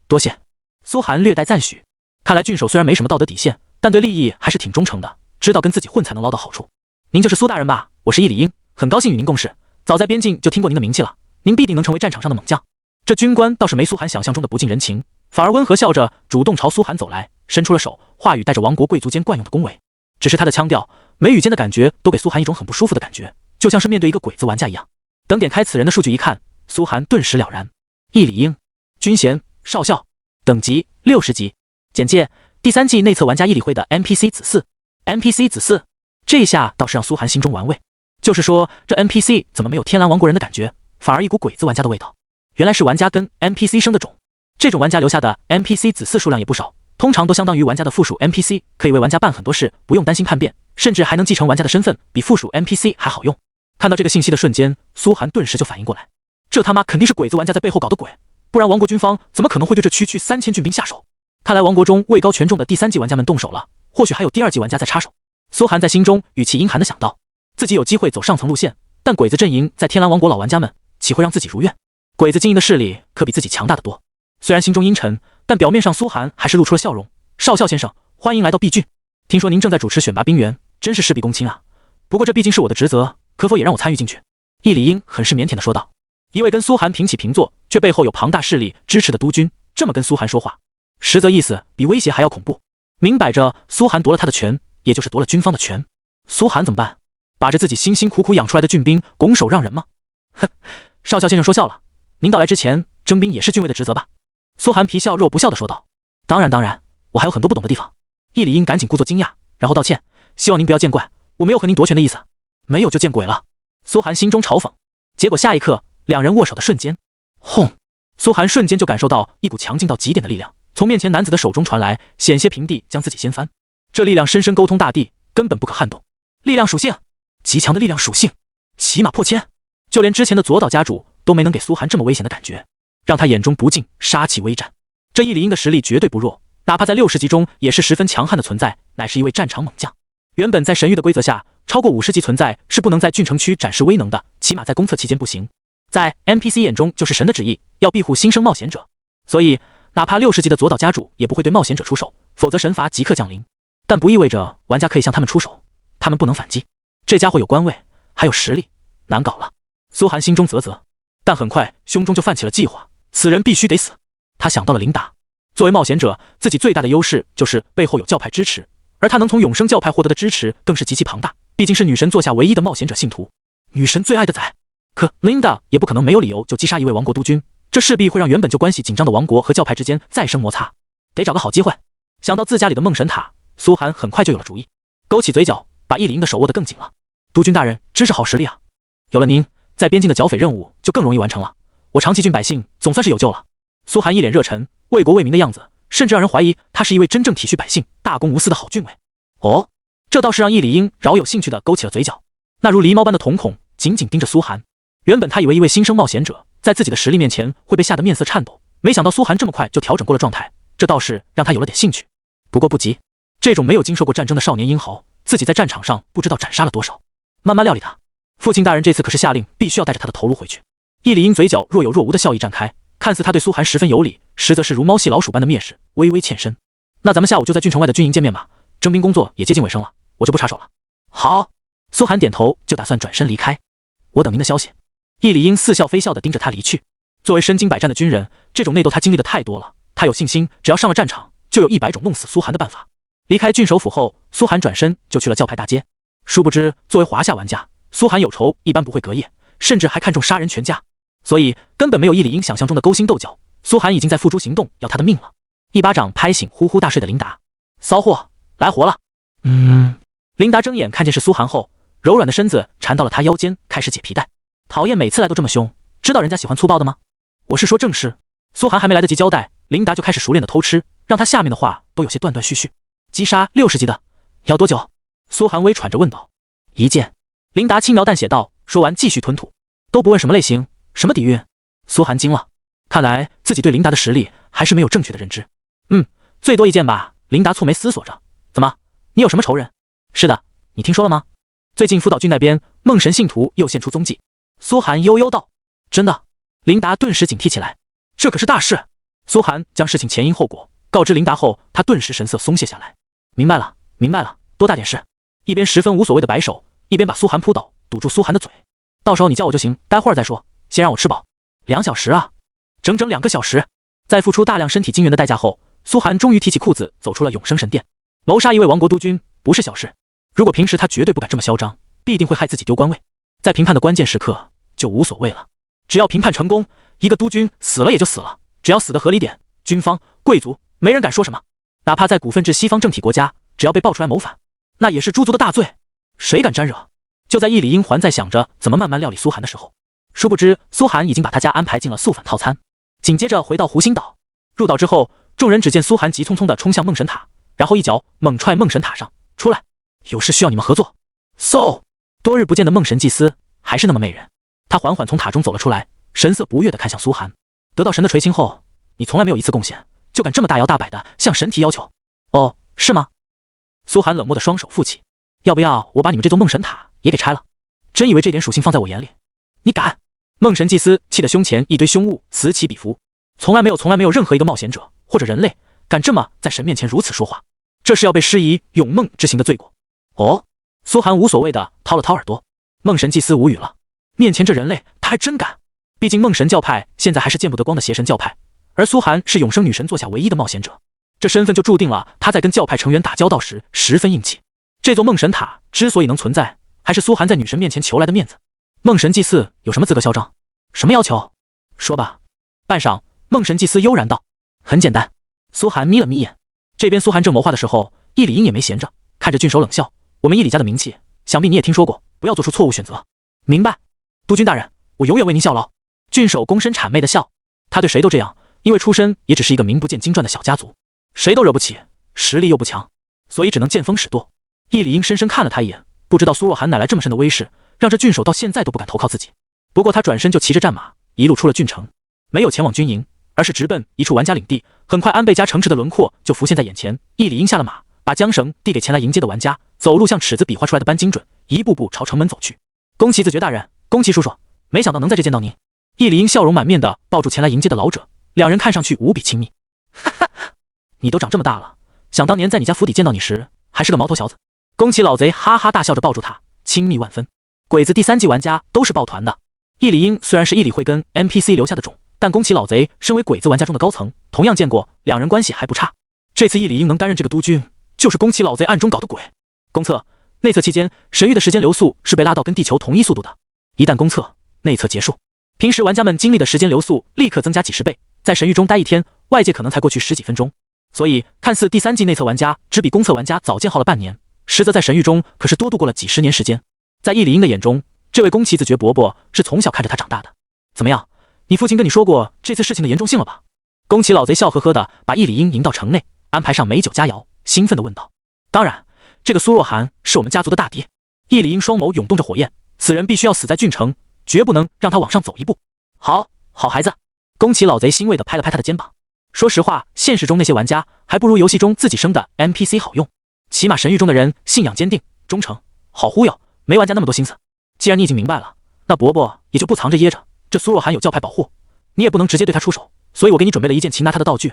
多谢。”苏寒略带赞许，看来郡守虽然没什么道德底线，但对利益还是挺忠诚的，知道跟自己混才能捞到好处。您就是苏大人吧？我是易礼英，很高兴与您共事，早在边境就听过您的名气了，您必定能成为战场上的猛将。这军官倒是没苏寒想象中的不近人情，反而温和笑着主动朝苏寒走来，伸出了手，话语带着王国贵族间惯用的恭维。只是他的腔调、眉宇间的感觉都给苏寒一种很不舒服的感觉，就像是面对一个鬼子玩家一样。等点开此人的数据一看，苏寒顿时了然：易礼英，军衔少校，等级60级。简介：第3季内测玩家易理会的 NPC 子嗣。NPC 子嗣，这下倒是让苏寒心中玩味。就是说，这 NPC 怎么没有天蓝王国人的感觉，反而一股鬼子玩家的味道？原来是玩家跟 NPC 生的种。这种玩家留下的 NPC 子嗣数量也不少，通常都相当于玩家的附属 NPC， 可以为玩家办很多事，不用担心叛变，甚至还能继承玩家的身份，比附属 NPC 还好用。看到这个信息的瞬间，苏寒顿时就反应过来，这他妈肯定是鬼子玩家在背后搞的鬼，不然王国军方怎么可能会对这区3000军兵下手？看来王国中位高权重的第3级玩家们动手了，或许还有第2级玩家在插手。苏寒在心中语气阴寒地想到，自己有机会走上层路线，但鬼子阵营在天蓝王国老玩家们岂会让自己如愿？鬼子经营的势力可比自己强大得多。虽然心中阴沉，但表面上苏寒还是露出了笑容。少校先生，欢迎来到 B 郡。听说您正在主持选拔兵员，真是事必躬亲啊。不过这毕竟是我的职责，可否也让我参与进去？易礼英很是腼腆地说道。一位跟苏寒平起平坐，却背后有庞大势力支持的督军，这么跟苏寒说话，实则意思比威胁还要恐怖。明摆着苏寒夺了他的权，也就是夺了军方的权。苏寒怎么办？把着自己辛辛苦苦养出来的郡兵拱手让人吗？哼，少校先生说笑了，您到来之前，征兵也是郡尉的职责吧？苏寒皮笑肉不笑地说道。当然，我还有很多不懂的地方。易礼英赶紧故作惊讶，然后道歉，希望您不要见怪，我没有和您夺权的意思。没有就见鬼了。苏寒心中嘲讽。结果下一刻，两人握手的瞬间，轰！苏寒瞬间就感受到一股强劲到极点的力量从面前男子的手中传来，险些平地将自己掀翻。这力量深深沟通大地，根本不可撼动。力量属性，极强的力量属性，起码破千。就连之前的左岛家主都没能给苏寒这么危险的感觉，让他眼中不禁杀气微战。这易礼英的实力绝对不弱，哪怕在60级中也是十分强悍的存在，乃是一位战场猛将。原本在神域的规则下，超过50级存在是不能在郡城区展示威能的，起码在公测期间不行。在 NPC 眼中就是神的旨意，要庇护新生冒险者，所以哪怕60级的左岛家主也不会对冒险者出手，否则神罚即刻降临。但不意味着玩家可以向他们出手，他们不能反击。这家伙有官位，还有实力，难搞了。苏寒心中啧啧，但很快胸中就泛起了计划，此人必须得死。他想到了琳达，作为冒险者，自己最大的优势就是背后有教派支持，而他能从永生教派获得的支持更是极其庞大，毕竟是女神座下唯一的冒险者信徒，女神最爱的仔。可琳达也不可能没有理由就击杀一位王国督军，这势必会让原本就关系紧张的王国和教派之间再生摩擦，得找个好机会。想到自家里的梦神塔，苏寒很快就有了主意，勾起嘴角，把易礼英的手握得更紧了。督军大人真是好实力啊，有了您，在边境的剿匪任务就更容易完成了，我长崎郡百姓总算是有救了。苏寒一脸热忱，为国为民的样子，甚至让人怀疑他是一位真正体恤百姓、大公无私的好郡尉。哦，这倒是让易礼英饶有兴趣地勾起了嘴角，那如狸猫般的瞳孔紧紧盯着苏寒。原本他以为一位新生冒险者在自己的实力面前会被吓得面色颤抖，没想到苏寒这么快就调整过了状态，这倒是让他有了点兴趣。不过不急，这种没有经受过战争的少年英豪，自己在战场上不知道斩杀了多少，慢慢料理他。父亲大人这次可是下令必须要带着他的头颅回去。易礼英嘴角若有若无的笑意绽开，看似他对苏寒十分有礼，实则是如猫戏老鼠般的蔑视，微微欠身。那咱们下午就在郡城外的军营见面吧，征兵工作也接近尾声了，我就不插手了。好。苏寒点头，就打算转身离开。我等您的消息。易礼英似笑非笑地盯着他离去。作为身经百战的军人，这种内斗他经历的太多了，他有信心只要上了战场，就有100种弄死苏寒的办法。离开郡守府后，苏寒转身就去了教派大街。殊不知作为华夏玩家，苏寒有仇一般不会隔夜，甚至还看重杀人全家，所以根本没有易礼英想象中的勾心斗角，苏寒已经在付诸行动要他的命了。一巴掌拍醒呼呼大睡的琳达，骚货来活了。琳达睁眼看见是苏寒后，柔软的身子缠到了他腰间，开始解皮带。讨厌，每次来都这么凶，知道人家喜欢粗暴的吗？我是说正事。苏寒还没来得及交代，琳达就开始熟练的偷吃，让他下面的话都有些断断续续。击杀60级的，要多久？苏寒微喘着问道。1剑。琳达轻描淡写道，说完继续吞吐。都不问什么类型，什么底蕴。苏寒惊了，看来自己对琳达的实力还是没有正确的认知。最多1剑吧。琳达蹙眉思索着，怎么，你有什么仇人？是的，你听说了吗？最近福岛郡那边梦神信徒又现出踪迹。苏寒悠悠道。真的？琳达顿时警惕起来，这可是大事。苏寒将事情前因后果告知琳达后，他顿时神色松懈下来。明白了，明白了，多大点事。一边十分无所谓的摆手，一边把苏寒扑倒，堵住苏寒的嘴。到时候你叫我就行，待会儿再说，先让我吃饱。2小时啊，整整2个小时。在付出大量身体精元的代价后，苏寒终于提起裤子走出了永生神殿。谋杀一位亡国督军不是小事，如果平时他绝对不敢这么嚣张，必定会害自己丢官位。在评判的关键时刻就无所谓了，只要评判成功，一个督军死了也就死了，只要死得合理点，军方贵族没人敢说什么。哪怕在股份制西方政体国家，只要被爆出来谋反，那也是诸族的大罪，谁敢沾惹？就在易礼英还在想着怎么慢慢料理苏寒的时候，殊不知苏寒已经把他家安排进了速反套餐。紧接着回到湖心岛，入岛之后，众人只见苏寒急匆匆地冲向梦神塔，然后一脚猛踹梦神塔上。出来，有事需要你们合作。多日不见的梦神祭司还是那么媚人。他缓缓从塔中走了出来，神色不悦地看向苏寒。得到神的垂青后，你从来没有一次贡献，就敢这么大摇大摆地向神提要求？哦，是吗？苏寒冷漠的双手负起，要不要我把你们这座梦神塔也给拆了？真以为这点属性放在我眼里？你敢！梦神祭司气得胸前一堆凶物此起彼伏，从来没有任何一个冒险者或者人类敢这么在神面前如此说话，这是要被施以永梦之刑的罪过。哦，苏寒无所谓的掏了掏耳朵。梦神祭司无语了，面前这人类他还真敢。毕竟梦神教派现在还是见不得光的邪神教派，而苏寒是永生女神座下唯一的冒险者，这身份就注定了他在跟教派成员打交道时十分硬气。这座梦神塔之所以能存在，还是苏寒在女神面前求来的面子。梦神祭司有什么资格嚣张？什么要求？说吧。半晌，梦神祭司悠然道：很简单。苏寒眯了眯眼。这边苏寒正谋划的时候，易礼英也没闲着，看着郡守冷笑：我们易礼家的名气，想必你也听说过，不要做出错误选择。明白，督军大人，我永远为您效劳。郡守躬身谄媚的笑，他对谁都这样，因为出身也只是一个名不见经传的小家族，谁都惹不起，实力又不强，所以只能见风使舵。易礼英深深看了他一眼，不知道苏若涵哪来这么深的威势，让这郡守到现在都不敢投靠自己。不过他转身就骑着战马一路出了郡城，没有前往军营，而是直奔一处玩家领地。很快安倍家城池的轮廓就浮现在眼前。易礼英下了马，把缰绳递给前来迎接的玩家，走路像尺子比划出来的般精准，一步步朝城门走去。宫崎子爵大人，宫崎叔叔，没想到能在这见到您。易礼英笑容满面的抱住前来迎接的老者，两人看上去无比亲密。哈哈，你都长这么大了，想当年在你家府邸见到你时还是个毛头小子。宫崎老贼哈哈大笑着抱住他，亲密万分。鬼子第3季玩家都是抱团的。易礼英虽然是易理会跟 NPC 留下的种，但宫崎老贼身为鬼子玩家中的高层，同样见过，两人关系还不差。这次易礼英能担任这个督军，就是宫崎老贼暗中搞的鬼。公测、内测期间，神域的时间流速是被拉到跟地球同一速度的。一旦公测、内测结束，平时玩家们经历的时间流速立刻增加几十倍，在神域中待1天，外界可能才过去10几分钟。所以看似第3季内测玩家只比公测玩家早建号了半年，实则在神域中可是多度过了几10年时间。在易礼英的眼中，这位宫崎子爵伯伯是从小看着他长大的。怎么样，你父亲跟你说过这次事情的严重性了吧？宫崎老贼笑呵呵的把易礼英迎到城内，安排上美酒佳肴，兴奋的问道。当然，这个苏若涵是我们家族的大敌。易礼英双眸涌动着火焰，此人必须要死在郡城，绝不能让他往上走一步。好孩子。宫崎老贼欣慰的拍了拍他的肩膀。说实话，现实中那些玩家还不如游戏中自己生的 NPC 好用，起码神域中的人信仰坚定，忠诚，好忽悠，没玩家那么多心思。既然你已经明白了，那伯伯也就不藏着掖着。这苏若涵有教派保护，你也不能直接对他出手，所以我给你准备了一件擒拿他的道具，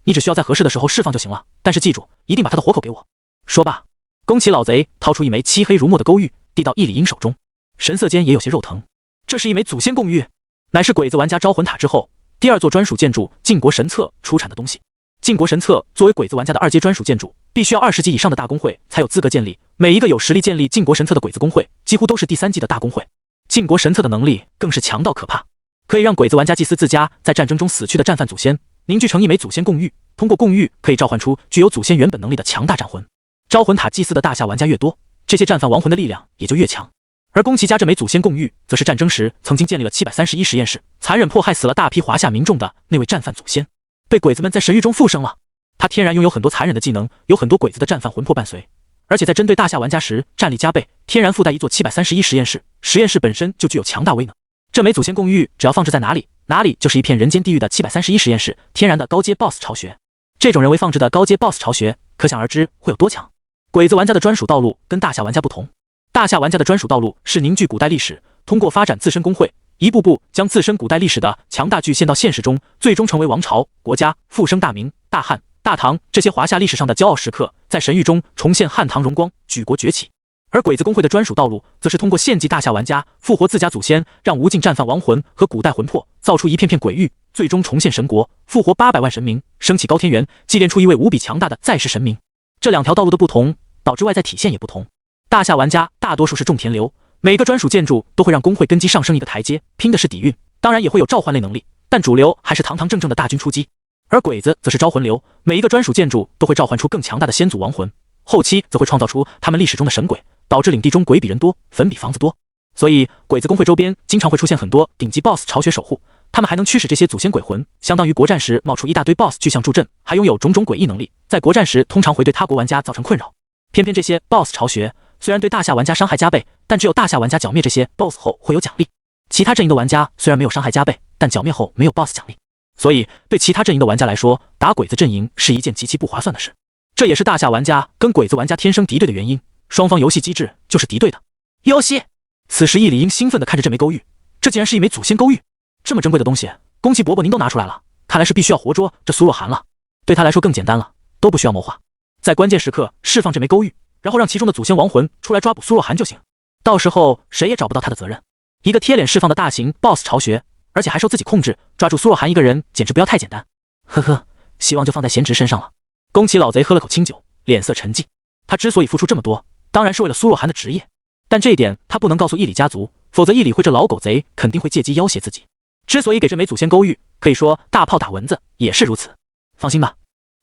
你只需要在合适的时候释放就行了。但是记住，一定把他的活口给我。说罢，宫崎老贼掏出一枚漆黑如墨的勾玉，递到易礼英手中，神色间也有些肉疼。这是一枚祖先供玉，乃是鬼子玩家招魂塔之后第2座专属建筑晋国神策出产的东西。晋国神策作为鬼子玩家的2阶专属建筑，必须要20级以上的大公会才有资格建立，每一个有实力建立晋国神策的鬼子公会几乎都是第3级的大公会。晋国神策的能力更是强到可怕，可以让鬼子玩家祭祀自家在战争中死去的战犯祖先，凝聚成一枚祖先供玉，通过供玉可以召唤出具有祖先原本能力的强大战魂。招魂塔祭祀的大夏玩家越多，这些战犯亡魂的力量也就越强。而宫崎家这枚祖先共玉，则是战争时曾经建立了731实验室，残忍迫害死了大批华夏民众的那位战犯祖先，被鬼子们在神域中复生了。他天然拥有很多残忍的技能，有很多鬼子的战犯魂魄伴随，而且在针对大夏玩家时战力加倍，天然附带一座731实验室，实验室本身就具有强大威能。这枚祖先共玉只要放置在哪里，哪里就是一片人间地狱的731实验室，天然的高阶 BOSS 巢穴。这种人为放置的高阶 BOSS 巢穴，可想而知会有多强。鬼子玩家的专属道路跟大夏玩家不同，大夏玩家的专属道路是凝聚古代历史，通过发展自身工会，一步步将自身古代历史的强大具现到现实中，最终成为王朝、国家、复生大明、大汉、大唐这些华夏历史上的骄傲时刻，在神域中重现汉唐荣光，举国崛起。而鬼子工会的专属道路，则是通过献祭大夏玩家，复活自家祖先，让无尽战犯亡魂和古代魂魄造出一片片鬼域，最终重现神国，复活800万神明，升起高天元，祭炼出一位无比强大的在世神明。这两条道路的不同，导致外在体现也不同。大夏玩家大多数是种田流，每个专属建筑都会让工会根基上升一个台阶，拼的是底蕴，当然也会有召唤类能力，但主流还是堂堂正正的大军出击。而鬼子则是招魂流，每一个专属建筑都会召唤出更强大的先祖亡魂，后期则会创造出他们历史中的神鬼，导致领地中鬼比人多，坟比房子多。所以鬼子工会周边经常会出现很多顶级 BOSS 巢穴守护，他们还能驱使这些祖先鬼魂，相当于国战时冒出一大堆 BOSS 巨象助阵，还拥有种种诡异能力，在国战时通常会对他国玩家造成困扰。偏偏这些 BOSS 巢穴虽然对大夏玩家伤害加倍，但只有大夏玩家剿灭这些 BOSS 后会有奖励，其他阵营的玩家虽然没有伤害加倍，但剿灭后没有 BOSS 奖励。所以对其他阵营的玩家来说，打鬼子阵营是一件极其不划算的事。这也是大夏玩家跟鬼子玩家天生敌对的原因，双方游戏机制就是敌对的。游戏。此时易理英兴奋地看着这枚勾玉，这竟然是一枚祖先勾玉，这么珍贵的东西，宫崎伯伯您都拿出来了，看来是必须要活捉这苏若涵了。对他来说更简单了，都不需要谋划，在关键时刻释放这枚勾玉，然后让其中的祖先亡魂出来抓捕苏若涵就行，到时候谁也找不到他的责任。一个贴脸释放的大型 BOSS 巢穴，而且还受自己控制，抓住苏若涵一个人简直不要太简单。呵呵，希望就放在贤侄身上了。宫崎老贼喝了口清酒，脸色沉寂。他之所以付出这么多，当然是为了苏若涵的职业，但这一点他不能告诉易理家族，否则易理会这老狗贼肯定会借机要挟自己。之所以给这枚祖先勾玉，可以说大炮打蚊子也是如此。放心吧，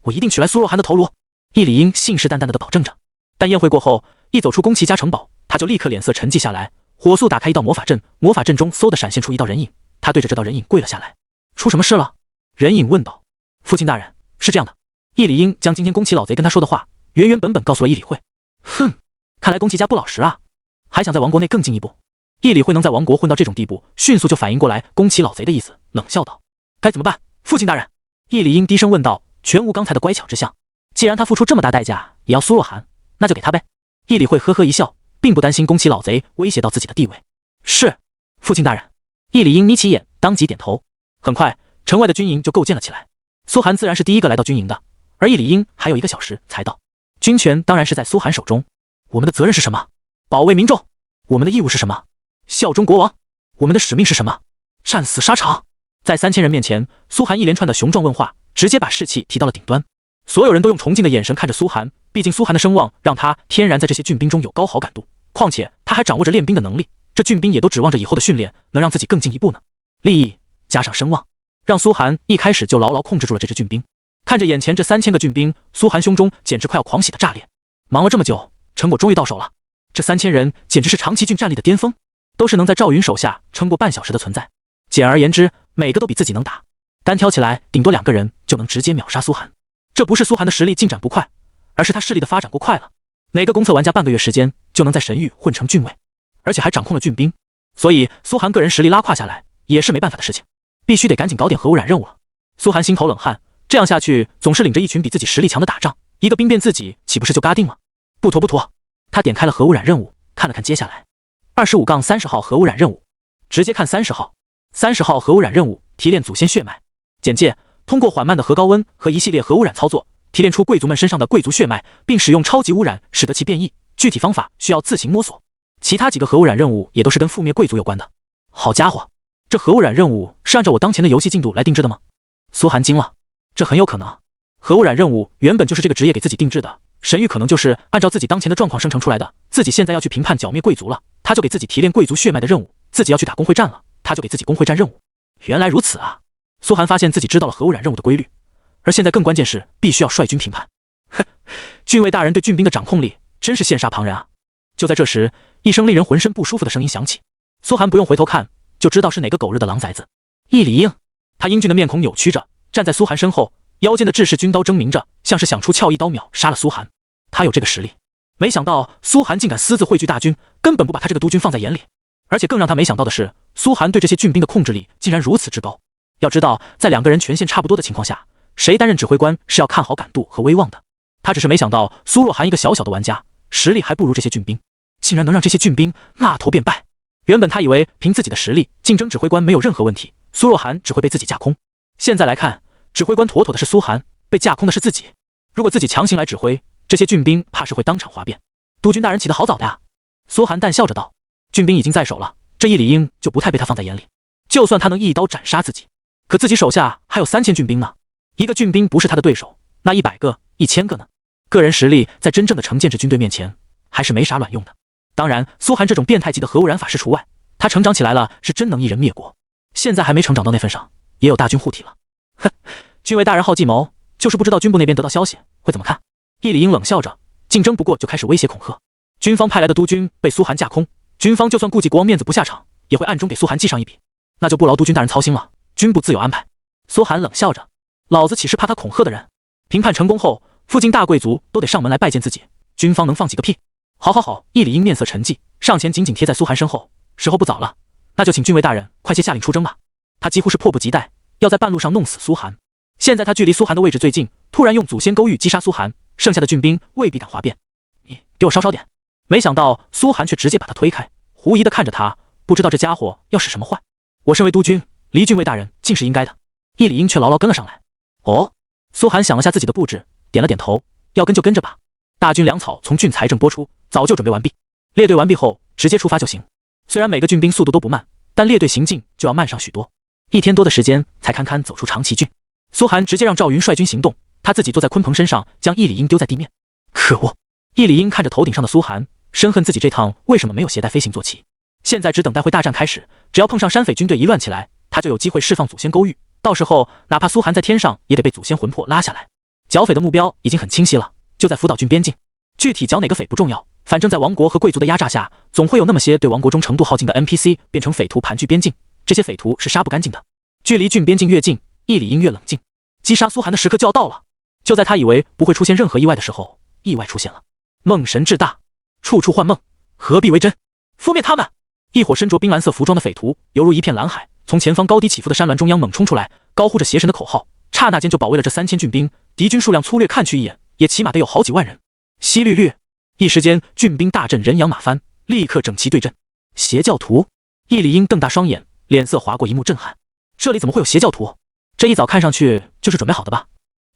我一定取来苏若涵的头颅。易理英信誓旦旦地保证着。但宴会过后，一走出宫崎家城堡，他就立刻脸色沉寂下来，火速打开一道魔法阵，魔法阵中嗖地闪现出一道人影，他对着这道人影跪了下来。出什么事了？人影问道。父亲大人，是这样的。易理英将今天宫崎老贼跟他说的话原原本本告诉了易理会。哼，看来宫崎家不老实啊，还想在王国内更进一步。易理会能在王国混到这种地步，迅速就反应过来宫崎老贼的意思，冷笑道：该怎么办，父亲大人？易理英低声问道，全无刚才的乖巧之相。既然他付出这么大代价也要苏若涵，那就给他呗。易理会呵呵一笑，并不担心宫崎老贼威胁到自己的地位。是，父亲大人。易理英眯起眼，当即点头。很快，城外的军营就构建了起来。苏涵自然是第一个来到军营的，而易理英还有1个小时才到。军权当然是在苏涵手中。我们的责任是什么？保卫民众。我们的义务是什么？效忠国王。我们的使命是什么？战死沙场。在3000人面前，苏涵一连串的雄壮问话，直接把士气提到了顶端。所有人都用崇敬的眼神看着苏涵，毕竟苏涵的声望让他天然在这些郡兵中有高好感度，况且他还掌握着练兵的能力，这郡兵也都指望着以后的训练能让自己更进一步呢。利益加上声望，让苏涵一开始就牢牢控制住了这支郡兵。看着眼前这3000个郡兵，苏涵胸中简直快要狂喜的炸裂。忙了这么久，成果终于到手了。这3000人简直是长崎郡战力的巅峰，都是能在赵云手下撑过半小时的存在。简而言之，每个都比自己能打，单挑起来顶多2个人就能直接秒杀苏涵。这不是苏涵的实力进展不快，而是他势力的发展过快了。哪个公测玩家半个月时间就能在神域混成郡尉，而且还掌控了郡兵，所以苏涵个人实力拉胯下来也是没办法的事情，必须得赶紧搞点核污染任务了。苏涵心头冷汗，这样下去总是领着一群比自己实力强的打仗，一个兵变自己岂不是就嘎定了？不妥不妥。他点开了核污染任务，看了看接下来25-30号核污染任务，直接看30号。30号核污染任务，提炼祖先血脉。简介：通过缓慢的核高温和一系列核污染操作，提炼出贵族们身上的贵族血脉，并使用超级污染使得其变异，具体方法需要自行摸索。其他几个核污染任务也都是跟覆灭贵族有关的。好家伙，这核污染任务是按照我当前的游戏进度来定制的吗？苏涵惊了，这很有可能。核污染任务原本就是这个职业给自己定制的，神域可能就是按照自己当前的状况生成出来的。自己现在要去评判剿灭贵族了，他就给自己提炼贵族血脉的任务；自己要去打工会战了，他就给自己工会战任务。原来如此啊！苏涵发现自己知道了核污染任务的规律，而现在更关键是必须要率军评判。哼，郡尉大人对郡兵的掌控力真是羡煞旁人啊！就在这时，一声令人浑身不舒服的声音响起。苏寒不用回头看，就知道是哪个狗日的狼崽子。易礼英，他英俊的面孔扭曲着，站在苏寒身后，腰间的制式军刀狰鸣着，像是想出鞘一刀秒杀了苏寒。他有这个实力。没想到苏寒竟敢私自汇聚大军，根本不把他这个督军放在眼里。而且更让他没想到的是，苏寒对这些郡兵的控制力竟然如此之高。要知道，在两个人权限差不多的情况下，谁担任指挥官是要看好感度和威望的。他只是没想到苏若寒一个小小的玩家，实力还不如这些郡兵，竟然能让这些郡兵纳头便拜。原本他以为凭自己的实力竞争指挥官没有任何问题，苏若寒只会被自己架空。现在来看，指挥官妥妥的是苏寒，被架空的是自己。如果自己强行来指挥，这些郡兵怕是会当场哗变。督军大人起得好早的呀，苏寒淡笑着道。郡兵已经在手了，这易礼英就不太被他放在眼里。就算他能一刀斩杀自己，可自己手下还有3000郡兵呢，一个郡兵不是他的对手，那100个、1000个呢？个人实力在真正的成建制军队面前，还是没啥卵用的。当然，苏寒这种变态级的核污染法师除外，他成长起来了是真能一人灭国。现在还没成长到那份上，也有大军护体了。哼，郡尉大人好计谋，就是不知道军部那边得到消息会怎么看。易礼英冷笑着，竞争不过就开始威胁恐吓。军方派来的督军被苏寒架空，军方就算顾及国王面子不下场，也会暗中给苏寒记上一笔，那就不劳督军大人操心了，军部自有安排。苏寒冷笑着，老子岂是怕他恐吓的人？评判成功后，附近大贵族都得上门来拜见自己，军方能放几个屁？好好好，易礼英面色沉寂，上前紧紧贴在苏寒身后。时候不早了，那就请郡尉大人快些下令出征吧。他几乎是迫不及待，要在半路上弄死苏寒。现在他距离苏寒的位置最近，突然用祖先勾玉击杀苏寒，剩下的郡兵未必敢哗变。你给我稍点。没想到苏寒却直接把他推开，狐疑地看着他，不知道这家伙要使什么坏。我身为督军，离郡尉大人竟是应该的。易礼英却牢牢跟了上来。哦，苏寒想了下自己的布置，点了点头，要跟就跟着吧。大军粮草从郡财政拨出，早就准备完毕。列队完毕后，直接出发就行。虽然每个郡兵速度都不慢，但列队行进就要慢上许多。1天多的时间才堪堪走出长崎郡。苏寒直接让赵云率军行动，他自己坐在鲲鹏身上，将易礼英丢在地面。可恶！易礼英看着头顶上的苏寒，深恨自己这趟为什么没有携带飞行坐骑。现在只等待会大战开始，只要碰上山匪军队一乱起来，他就有机会释放祖先勾玉，到时候哪怕苏寒在天上，也得被祖先魂魄拉下来。剿匪的目标已经很清晰了，就在福岛郡边境，具体剿哪个匪不重要，反正在王国和贵族的压榨下，总会有那么些对王国中程度耗尽的 NPC 变成匪徒盘踞边境，这些匪徒是杀不干净的。距离郡边境越近，易礼英越冷静，击杀苏寒的时刻就要到了。就在他以为不会出现任何意外的时候，意外出现了。梦神至大，处处幻梦，何必为真？覆灭他们！一伙身着冰蓝色服装的匪徒犹如一片蓝海，从前方高低起伏的山峦中央猛冲出来，高呼着邪神的口号，刹那间就保卫了这3000郡兵。敌军数量粗略看去一眼，也起码得有好几万人。淅沥沥，一时间郡兵大阵，人仰马翻，立刻整齐对阵。邪教徒！易礼英瞪大双眼，脸色划过一幕震撼。这里怎么会有邪教徒？这一早看上去就是准备好的吧？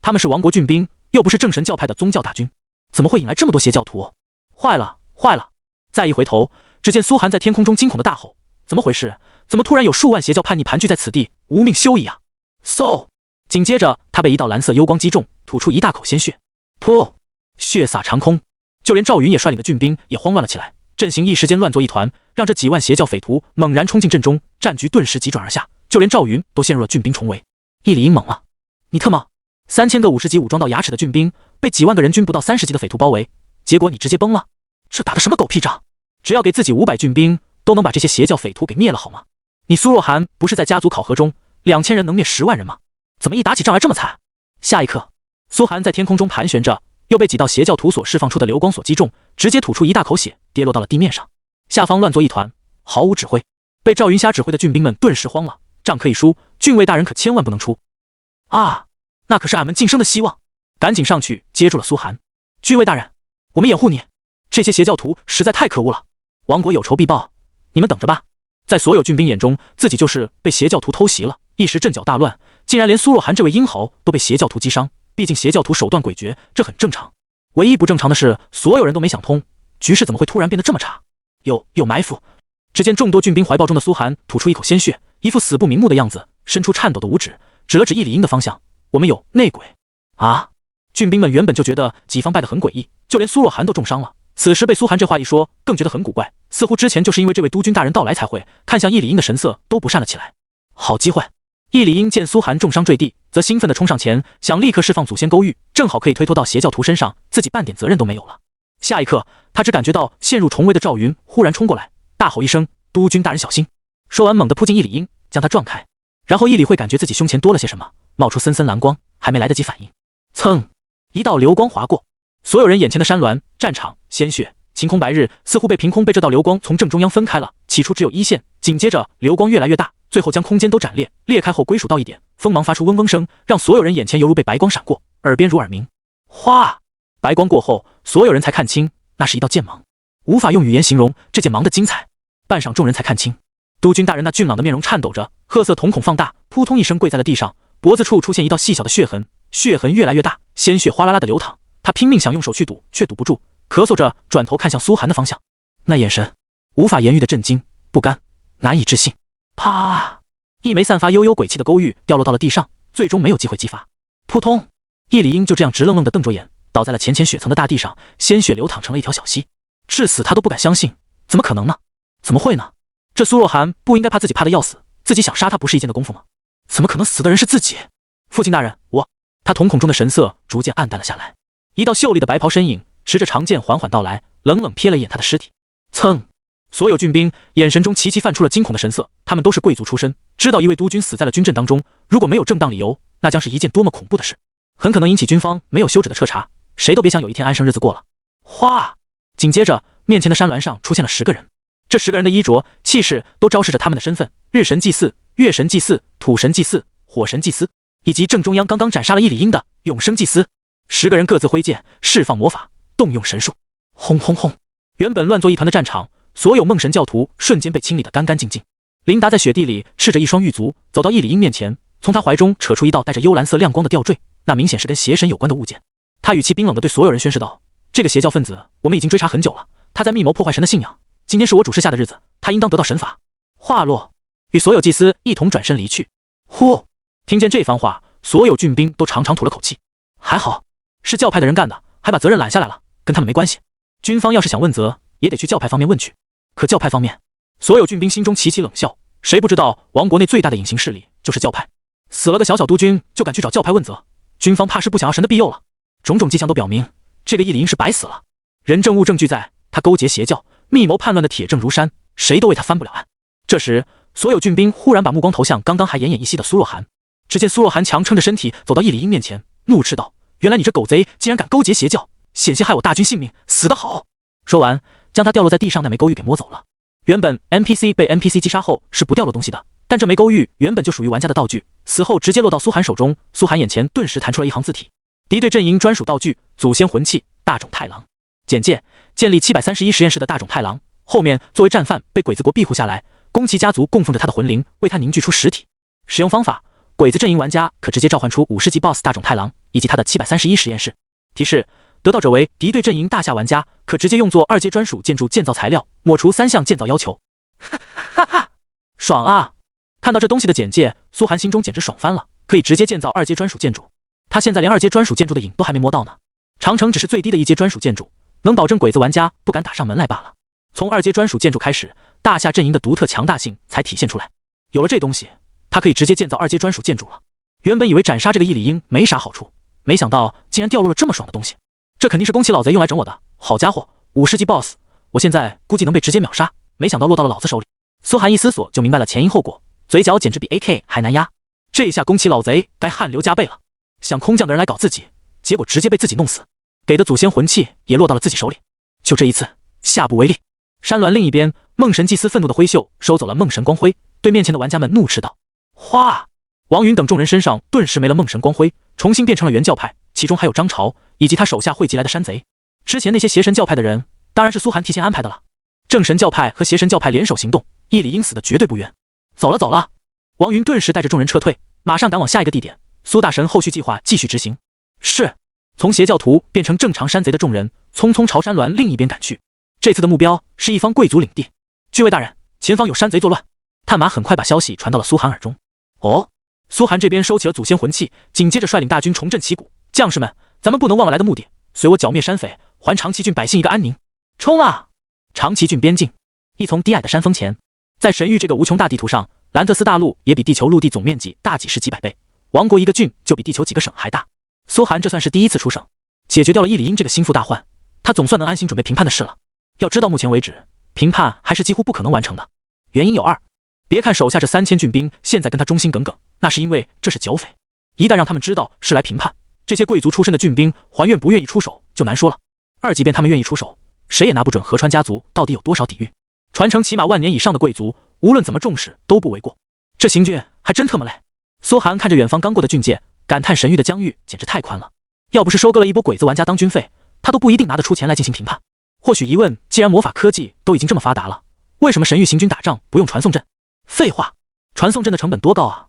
他们是王国郡兵，又不是正神教派的宗教大军，怎么会引来这么多邪教徒？坏了，坏了！再一回头，只见苏寒在天空中惊恐的大吼：怎么回事？怎么突然有数万邪教叛逆盘踞在此地，无命休矣啊！嗖！紧接着，他被一道蓝色幽光击中，吐出一大口鲜血，噗！血洒长空。就连赵云也率领的郡兵也慌乱了起来，阵型一时间乱作一团，让这几万邪教匪徒猛然冲进阵中，战局顿时急转而下，就连赵云都陷入了郡兵重围。易礼英懵了，你特么，3000个50级武装到牙齿的郡兵被几万个人均不到30级的匪徒包围，结果你直接崩了，这打的什么狗屁仗？只要给自己500郡兵，都能把这些邪教匪徒给灭了好吗？你苏若寒不是在家族考核中2000人能灭10万人吗？怎么一打起仗来这么惨？下一刻，苏寒在天空中盘旋着，又被几道邪教徒所释放出的流光所击中，直接吐出一大口血，跌落到了地面上。下方乱作一团，毫无指挥。被赵云瞎指挥的郡兵们顿时慌了，仗可以输，郡尉大人可千万不能出啊！那可是俺们晋升的希望，赶紧上去接住了苏寒。郡尉大人，我们掩护你，这些邪教徒实在太可恶了，王国有仇必报，你们等着吧。在所有郡兵眼中，自己就是被邪教徒偷袭了，一时阵脚大乱，竟然连苏若寒这位英豪都被邪教徒击伤。毕竟邪教徒手段诡谲，这很正常。唯一不正常的是，所有人都没想通，局势怎么会突然变得这么差？有埋伏！只见众多郡兵怀抱中的苏寒吐出一口鲜血，一副死不瞑目的样子，伸出颤抖的五指，指了指易礼英的方向：我们有内鬼啊！郡兵们原本就觉得己方败得很诡异，就连苏若寒都重伤了，此时被苏寒这话一说，更觉得很古怪，似乎之前就是因为这位督军大人到来才会，看向易礼英的神色都不善了起来。好机会！易礼英见苏寒重伤坠地，则兴奋地冲上前，想立刻释放祖先勾玉，正好可以推脱到邪教徒身上，自己半点责任都没有了。下一刻，他只感觉到陷入重围的赵云忽然冲过来，大吼一声：“督军大人小心！”说完，猛地扑进易理英，将他撞开。然后易理会感觉自己胸前多了些什么，冒出森森蓝光，还没来得及反应，噌，一道流光划过，所有人眼前的山峦、战场、鲜血、晴空白日，似乎凭空被这道流光从正中央分开了。起初只有一线，紧接着流光越来越大，最后将空间都斩裂，裂开后归属到一点，锋芒发出嗡嗡声，让所有人眼前犹如被白光闪过，耳边如耳鸣。哗！白光过后，所有人才看清，那是一道剑芒，无法用语言形容这剑芒的精彩。半晌，众人才看清，督军大人那俊朗的面容颤抖着，褐色瞳孔放大，扑通一声跪在了地上，脖子处出现一道细小的血痕，血痕越来越大，鲜血哗啦啦的流淌。他拼命想用手去堵，却堵不住，咳嗽着转头看向苏寒的方向，那眼神无法言喻的震惊、不甘、难以置信。啪！一枚散发悠悠鬼气的勾玉掉落到了地上，最终没有机会激发。扑通！易理英就这样直愣愣地瞪着眼，倒在了浅浅血层的大地上，鲜血流淌成了一条小溪。至死他都不敢相信，怎么可能呢？怎么会呢？这苏若涵不应该怕自己怕得要死，自己想杀他不是一件的功夫吗？怎么可能死的人是自己？父亲大人，我……他瞳孔中的神色逐渐暗淡了下来。一道秀丽的白袍身影持着长剑缓缓到来，冷冷瞥了一眼他的尸体。噌！所有军兵眼神中齐齐泛出了惊恐的神色，他们都是贵族出身，知道一位督军死在了军阵当中，如果没有正当理由，那将是一件多么恐怖的事，很可能引起军方没有休止的彻查，谁都别想有一天安生日子过了。哗！紧接着，面前的山峦上出现了10个人，这10个人的衣着、气势都昭示着他们的身份：日神祭祀、月神祭祀、土神祭祀、火神祭司，以及正中央刚刚斩杀了易理英的永生祭司。10个人各自挥剑，释放魔法，动用神术。轰轰轰！原本乱作一团的战场，所有梦神教徒瞬间被清理得干干净净。琳达在雪地里赤着一双玉足走到易理英面前，从他怀中扯出一道带着幽蓝色亮光的吊坠，那明显是跟邪神有关的物件。他语气冰冷地对所有人宣誓道：“这个邪教分子，我们已经追查很久了，他在密谋破坏神的信仰。今天是我主事下的日子，他应当得到神罚。”话落，与所有祭司一同转身离去。呼！听见这番话，所有郡兵都长长吐了口气。还好是教派的人干的，还把责任揽下来了，跟他们没关系。军方要是想问责，也得去教派方面问去。可教派方面，所有郡兵心中齐齐冷笑，谁不知道王国内最大的隐形势力就是教派？死了个小小督军就敢去找教派问责，军方怕是不想要神的庇佑了。种种迹象都表明，这个易理英是白死了。人证物证俱在，他勾结邪教，密谋叛乱的铁证如山，谁都为他翻不了案。这时，所有郡兵忽然把目光投向刚刚还奄奄一息的苏若涵。只见苏若涵强撑着身体走到易理英面前，怒斥道：“原来你这狗贼竟然敢勾结邪教，险些害我大军性命，死得好！”说完，将他掉落在地上那枚勾玉给摸走了。原本 NPC 被 NPC 击杀后是不掉落东西的，但这枚勾玉原本就属于玩家的道具，死后直接落到苏寒手中。苏寒眼前顿时弹出了一行字体：敌对阵营专属道具，祖先魂器大冢太郎。简介：建立731实验室的大冢太郎，后面作为战犯被鬼子国庇护下来，宫崎家族供奉着他的魂灵，为他凝聚出实体。使用方法：鬼子阵营玩家可直接召唤出5世纪 BOSS 大冢太郎以及他的731实验室。提示：得到者为敌对阵营大夏玩家，可直接用作2阶专属建筑建造材料，抹除3项建造要求。哈哈，爽啊！看到这东西的简介，苏寒心中简直爽翻了，可以直接建造2阶专属建筑。他现在连2阶专属建筑的影都还没摸到呢。长城只是最低的1阶专属建筑，能保证鬼子玩家不敢打上门来罢了。从2阶专属建筑开始，大夏阵营的独特强大性才体现出来。有了这东西，他可以直接建造2阶专属建筑了。原本以为斩杀这个易理英没啥好处，没想到竟然掉落了这么爽的东西。这肯定是宫崎老贼用来整我的。好家伙，5世纪 BOSS， 我现在估计能被直接秒杀，没想到落到了老子手里。苏寒一思索就明白了前因后果，嘴角简直比 AK 还难压。这一下宫崎老贼该汗流浃背了，想空降的人来搞自己，结果直接被自己弄死，给的祖先魂器也落到了自己手里。就这一次，下不为例。山峦另一边，梦神祭司愤怒的挥袖收走了梦神光辉，对面前的玩家们怒斥道：“哗！”王云等众人身上顿时没了梦神光辉，重新变成了原教派，其中还有张潮以及他手下汇集来的山贼。之前那些邪神教派的人，当然是苏寒提前安排的了。正神教派和邪神教派联手行动，易理英死的绝对不冤。走了走了，王云顿时带着众人撤退，马上赶往下一个地点。苏大神后续计划继续执行。是。从邪教徒变成正常山贼的众人，匆匆朝山峦另一边赶去。这次的目标是一方贵族领地。郡尉大人，前方有山贼作乱。探马很快把消息传到了苏寒耳中。哦，苏寒这边收起了祖先魂器，紧接着率领大军重振旗鼓。将士们，咱们不能忘了来的目的，随我剿灭山匪，还长崎郡百姓一个安宁。冲啊！长崎郡边境，一丛低矮的山峰前，在神域这个无穷大地图上，兰特斯大陆也比地球陆地总面积大几十几百倍，王国一个郡就比地球几个省还大。苏寒这算是第一次出省，解决掉了易理英这个心腹大患。他总算能安心准备评判的事了。要知道目前为止，评判还是几乎不可能完成的。原因有二，别看手下这3000郡兵现在跟他忠心耿耿，那是因为这是剿匪。一旦让他们知道是来评判，这些贵族出身的郡兵还愿不愿意出手就难说了。二，即便他们愿意出手，谁也拿不准河川家族到底有多少底蕴，传承起码万年以上的贵族，无论怎么重视都不为过。这行军还真特么累。苏寒看着远方刚过的郡界，感叹神域的疆域简直太宽了。要不是收割了一波鬼子玩家当军费，他都不一定拿得出钱来进行评判。或许疑问，既然魔法科技都已经这么发达了，为什么神域行军打仗不用传送阵？废话，传送阵的成本多高啊！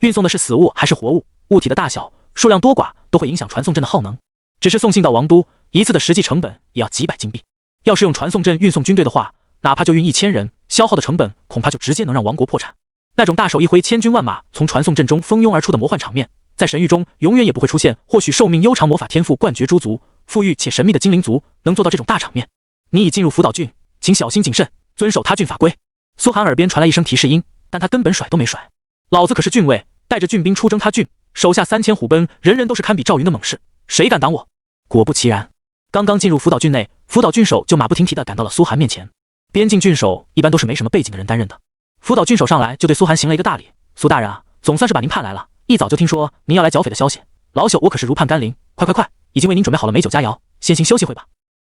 运送的是死物还是活物？物体的大小、数量多寡都会影响传送阵的耗能。只是送信到王都，一次的实际成本也要几百金币。要是用传送阵运送军队的话，哪怕就运1000人，消耗的成本恐怕就直接能让王国破产。那种大手一挥千军万马从传送阵中蜂拥而出的魔幻场面，在神域中永远也不会出现。或许寿命悠长、魔法天赋冠绝诸族、富裕且神秘的精灵族能做到这种大场面。你已进入福岛郡，请小心谨慎，遵守他郡法规。苏寒耳边传来一声提示音，但他根本甩都没甩。老子可是郡尉，带着郡兵出征他郡，手下3000虎贲，人人都是堪比赵云的猛士，谁敢挡我？果不其然，刚刚进入福岛郡内，福岛郡守就马不停蹄地赶到了苏寒面前。边境郡守一般都是没什么背景的人担任的。福岛郡守上来就对苏寒行了一个大礼：“苏大人啊，总算是把您盼来了，一早就听说您要来剿匪的消息，老朽我可是如盼甘霖，快，已经为您准备好了美酒佳肴，先行休息会吧。”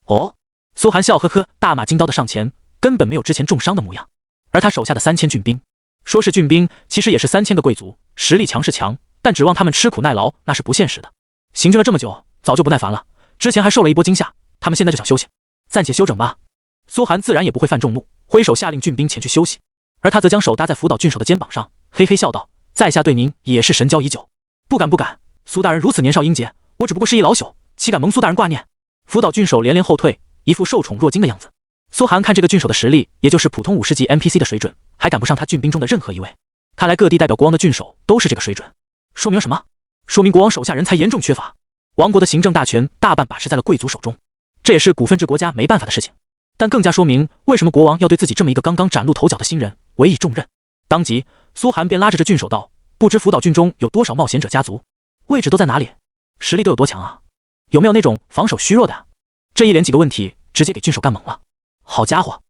哦，苏寒笑呵呵，大马金刀的上前，根本没有之前重伤的模样。而他手下的3000郡兵，说是郡兵，其实也是3000个贵族，实力强是强，但指望他们吃苦耐劳那是不现实的。行军了这么久，早就不耐烦了，之前还受了一波惊吓，他们现在就想休息，暂且休整吧。苏寒自然也不会犯众怒，挥手下令郡兵前去休息，而他则将手搭在福岛郡守的肩膀上，嘿嘿笑道：“在下对您也是神交已久。”不敢，苏大人如此年少英杰，我只不过是一老朽，岂敢蒙苏大人挂念？福岛郡守连连后退，一副受宠若惊的样子。苏寒看这个郡守的实力，也就是普通50级 NPC 的水准，还赶不上他郡兵中的任何一位。看来各地代表国王的郡守都是这个水准，说明什么？说明国王手下人才严重缺乏，王国的行政大权大半把持在了贵族手中，这也是股份制国家没办法的事情。但更加说明为什么国王要对自己这么一个刚刚崭露头角的新人委以重任。当即，苏寒便拉着这郡守道：“不知福岛郡中有多少冒险者家族？位置都在哪里？实力都有多强啊？有没有那种防守虚弱的？”这一连几个问题直接给郡守干懵了。好家伙，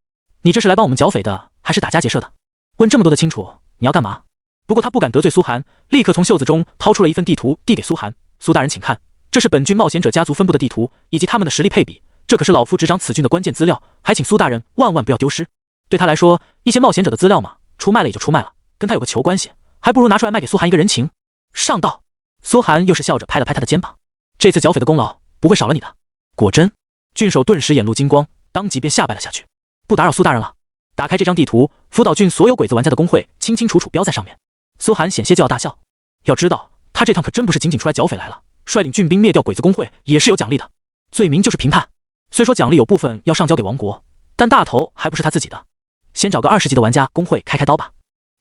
你这是来帮我们剿匪的，还是打家劫舍的？问这么多的清楚，你要干嘛？不过他不敢得罪苏寒，立刻从袖子中掏出了一份地图递给苏寒：“苏大人请看，这是本郡冒险者家族分布的地图，以及他们的实力配比。这可是老夫执掌此郡的关键资料，还请苏大人万万不要丢失。”对他来说，一些冒险者的资料嘛，出卖了也就出卖了，跟他有个球关系，还不如拿出来卖给苏寒一个人情。上道。苏寒又是笑着拍了拍他的肩膀：“这次剿匪的功劳不会少了你的。”果真，郡守顿时眼露金光，当即便下拜了下去。不打扰苏大人了。打开这张地图，福岛郡所有鬼子玩家的工会清清楚楚标在上面。苏寒险些就要大笑，要知道他这趟可真不是仅仅出来剿匪来了，率领郡兵灭掉鬼子工会也是有奖励的，罪名就是评判。虽说奖励有部分要上交给王国，但大头还不是他自己的。先找个20级的玩家工会开刀吧。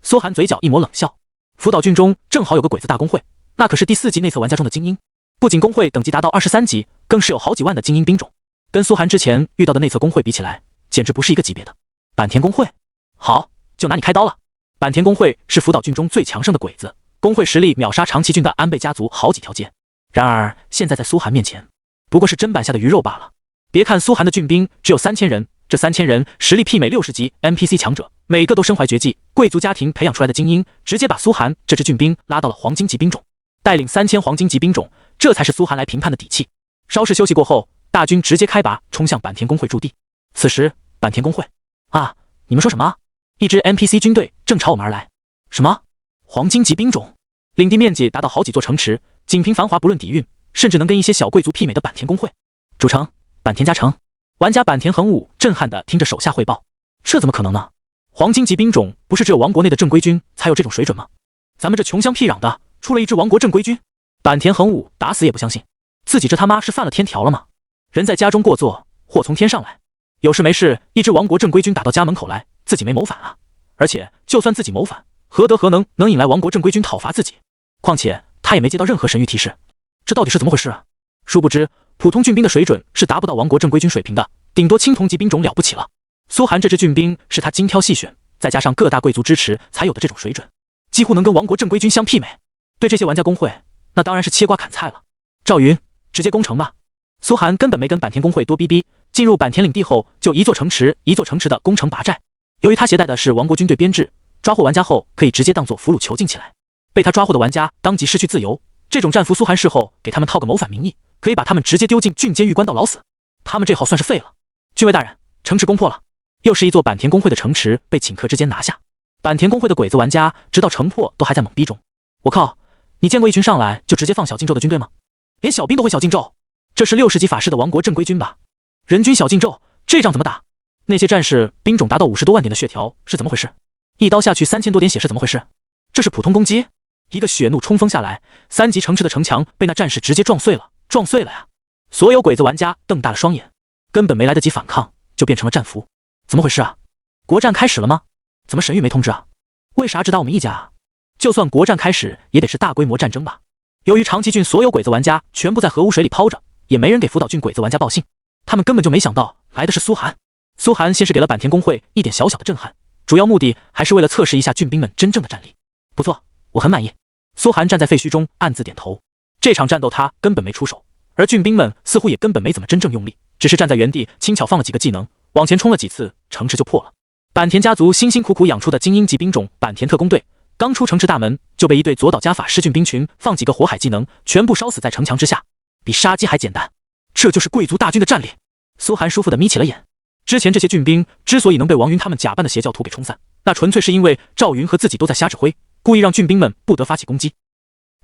苏寒嘴角一抹冷笑，福岛郡中正好有个鬼子大工会，那可是第4级内测玩家中的精英，不仅工会等级达到23级，更是有好几万的精英兵种，跟苏寒之前遇到的内测工会比起来，简直不是一个级别的。坂田工会，好，就拿你开刀了。坂田工会是福岛郡中最强盛的鬼子，工会实力秒杀长崎郡的安倍家族好几条街。然而现在在苏寒面前，不过是砧板下的鱼肉罢了。别看苏寒的郡兵只有3000人，这3000人实力媲美60级 NPC 强者，每个都身怀绝技，贵族家庭培养出来的精英，直接把苏寒这支郡兵拉到了黄金级兵种，带领3000黄金级兵种，这才是苏寒来评判的底气。稍事休息过后，大军直接开拔，冲向坂田工会驻地。此时，坂田工会啊，你们说什么？一支 NPC 军队正朝我们而来。什么？黄金级兵种？领地面积达到好几座城池，仅凭繁华不论底蕴，甚至能跟一些小贵族媲美的坂田工会。主城坂田家城，玩家坂田恒武震撼地听着手下汇报。这怎么可能呢？黄金级兵种不是只有王国内的正规军才有这种水准吗？咱们这穷乡僻壤的出了一支王国正规军？坂田恒武打死也不相信，自己这他妈是犯了天条了吗？人在家中过坐，祸从天上来。有事没事，一支王国正规军打到家门口来，自己没谋反啊！而且就算自己谋反，何德何能引来王国正规军讨伐自己？况且他也没接到任何神谕提示，这到底是怎么回事啊？殊不知，普通郡兵的水准是达不到王国正规军水平的，顶多青铜级兵种了不起了。苏寒这支郡兵是他精挑细选，再加上各大贵族支持才有的这种水准，几乎能跟王国正规军相媲美。对这些玩家工会，那当然是切瓜砍菜了。赵云，直接攻城吧！苏寒根本没跟坂田公会多逼逼，进入坂田领地后就一座城池一座城池的攻城拔寨。由于他携带的是王国军队编制，抓获玩家后可以直接当做俘虏囚禁起来，被他抓获的玩家当即失去自由。这种战俘苏寒事后给他们套个谋反名义，可以把他们直接丢进郡监狱关到老死。他们这号算是废了。郡尉大人，城池攻破了，又是一座坂田公会的城池被顷刻之间拿下。坂田公会的鬼子玩家直到城破都还在懵逼中。我靠，你见过一群上来就直接放小禁咒的军队吗？连小兵都会小禁咒？这是60级法师的王国正规军吧？人均小禁咒，这仗怎么打？那些战士兵种达到50多万点的血条是怎么回事？一刀下去3000多点血是怎么回事？这是普通攻击？一个血怒冲锋下来，3级城池的城墙被那战士直接撞碎了，撞碎了呀！所有鬼子玩家瞪大了双眼，根本没来得及反抗，就变成了战俘。怎么回事啊？国战开始了吗？怎么神域没通知啊？为啥只打我们一家啊？就算国战开始，也得是大规模战争吧？由于长崎郡所有鬼子玩家全部在核污水里泡着，也没人给福岛郡鬼子玩家报信，他们根本就没想到来的是苏寒。苏寒先是给了坂田公会一点小小的震撼，主要目的还是为了测试一下郡兵们真正的战力。不错，我很满意。苏寒站在废墟中暗自点头。这场战斗他根本没出手，而郡兵们似乎也根本没怎么真正用力，只是站在原地轻巧放了几个技能，往前冲了几次，城池就破了。坂田家族辛辛苦苦养出的精英级兵种坂田特工队，刚出城池大门就被一队佐岛加法师郡兵群放几个火海技能，全部烧死在城墙之下，比杀鸡还简单。这就是贵族大军的战力。苏寒舒服地眯起了眼。之前这些郡兵之所以能被王云他们假扮的邪教徒给冲散，那纯粹是因为赵云和自己都在瞎指挥，故意让郡兵们不得发起攻击，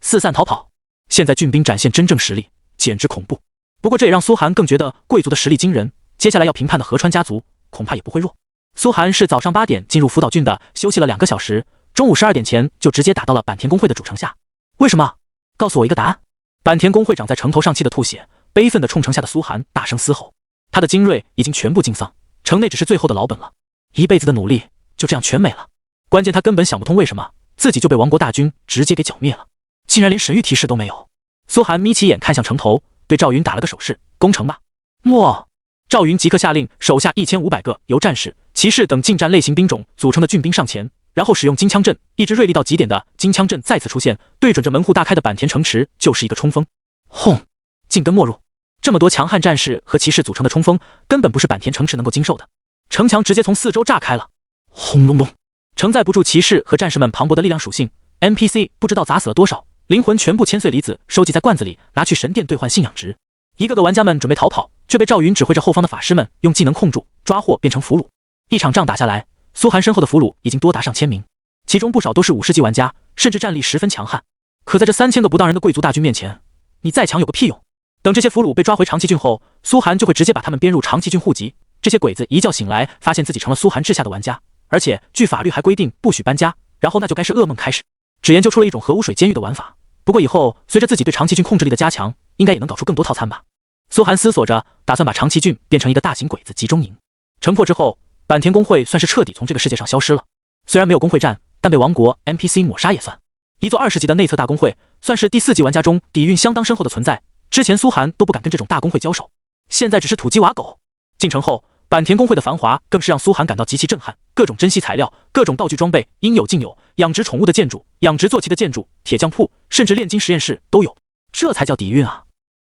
四散逃跑。现在郡兵展现真正实力，简直恐怖。不过这也让苏寒更觉得贵族的实力惊人，接下来要评判的河川家族恐怕也不会弱。苏寒是早上8点进入福岛郡的，休息了2个小时，中午12点前就直接打到了坂田公会的主城下。为什么？告诉我一个答案。坂田公会长在城头上气得吐血，悲愤地冲城下的苏寒大声嘶吼。他的精锐已经全部尽丧，城内只是最后的老本了，一辈子的努力就这样全没了。关键他根本想不通为什么自己就被王国大军直接给剿灭了，竟然连神域提示都没有。苏寒眯起眼看向城头，对赵云打了个手势，攻城吧。莫！赵云即刻下令手下1500个由战士、骑士等近战类型兵种组成的郡兵上前，然后使用金枪阵，一支锐利到极点的金枪阵再次出现，对准着门户大开的坂田城池就是一个冲锋。轰！进根没入。这么多强悍战士和骑士组成的冲锋，根本不是坂田城池能够经受的。城墙直接从四周炸开了，轰隆隆，承载不住骑士和战士们磅礴的力量属性 ，NPC 不知道砸死了多少，灵魂全部千岁离子收集在罐子里，拿去神殿兑换信仰值。一个个玩家们准备逃跑，却被赵云指挥着后方的法师们用技能控住，抓获变成俘虏。一场仗打下来，苏寒身后的俘虏已经多达上千名，其中不少都是50级玩家，甚至战力十分强悍。可在这3000个不当人的贵族大军面前，你再强有个屁用！等这些俘虏被抓回长崎郡后，苏寒就会直接把他们编入长崎郡户籍。这些鬼子一觉醒来，发现自己成了苏寒治下的玩家，而且据法律还规定不许搬家，然后那就该是噩梦开始。只研究出了一种核污水监狱的玩法，不过以后随着自己对长崎郡控制力的加强，应该也能搞出更多套餐吧。苏寒思索着，打算把长崎郡变成一个大型鬼子集中营。城破之后，坂田公会算是彻底从这个世界上消失了。虽然没有公会战，但被王国 NPC 抹杀也算。一座20级的内测大公会，算是第4级玩家中底蕴相当深厚的存在。之前苏寒都不敢跟这种大公会交手，现在只是土鸡瓦狗。进城后，坂田公会的繁华更是让苏寒感到极其震撼，各种珍稀材料、各种道具装备应有尽有，养殖宠物的建筑、养殖坐骑的建筑、铁匠铺，甚至炼金实验室都有，这才叫底蕴啊！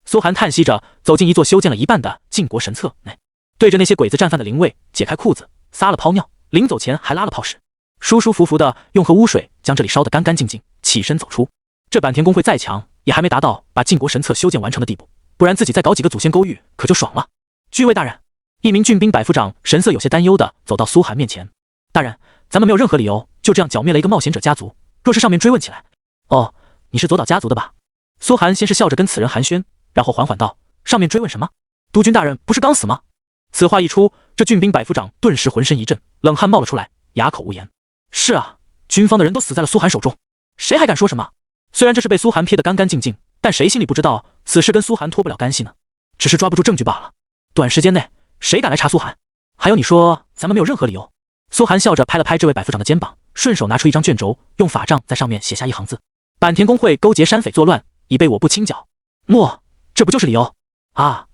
苏寒叹息着走进一座修建了一半的晋国神册内，对着那些鬼子战犯的灵位解开裤子，撒了泡尿，临走前还拉了泡屎，舒舒服服的用核污水将这里烧得干干净净，起身走出。这坂田公会再强，也还没达到把晋国神册修建完成的地步，不然自己再搞几个祖先勾玉可就爽了。居尉大人，一名郡兵百夫长神色有些担忧的走到苏寒面前。大人，咱们没有任何理由就这样剿灭了一个冒险者家族，若是上面追问起来，哦，你是佐岛家族的吧？苏寒先是笑着跟此人寒暄，然后缓缓道，上面追问什么？督军大人不是刚死吗？此话一出，这郡兵百夫长顿时浑身一震，冷汗冒了出来，哑口无言。是啊，军方的人都死在了苏寒手中，谁还敢说什么？虽然这是被苏寒撇得干干净净，但谁心里不知道此事跟苏寒脱不了干系呢？只是抓不住证据罢了。短时间内谁敢来查苏寒？还有你说咱们没有任何理由。苏寒笑着拍了拍这位百夫长的肩膀，顺手拿出一张卷轴，用法杖在上面写下一行字：坂田公会勾结山匪作乱，已被我部清剿。莫，这不就是理由啊？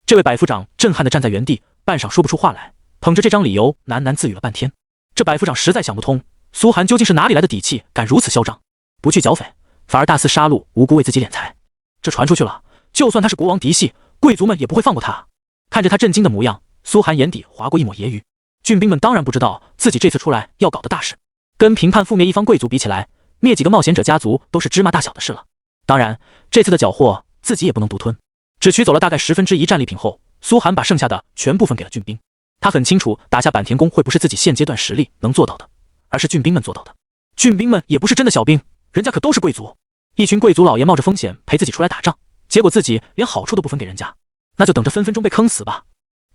这位百夫长震撼地站在原地，半晌说不出话来，捧着这张理由喃喃自语了半天。这百夫长实在想不通，苏寒究竟是哪里来的底气，敢如此嚣张，不去剿匪，反而大肆杀戮无辜为自己敛财。这传出去了，就算他是国王嫡系，贵族们也不会放过他啊。看着他震惊的模样，苏寒眼底划过一抹揶揄。郡兵们当然不知道自己这次出来要搞的大事，跟评判覆灭一方贵族比起来，灭几个冒险者家族都是芝麻大小的事了。当然，这次的缴获自己也不能独吞，只取走了大概1/10战利品后，苏寒把剩下的全部分给了郡兵。他很清楚打下坂田宫会不是自己现阶段实力能做到的，而是郡兵们做到的。郡兵们也不是真的小兵，人家可都是贵族。一群贵族老爷冒着风险陪自己出来打仗，结果自己连好处都不分给人家，那就等着分分钟被坑死吧。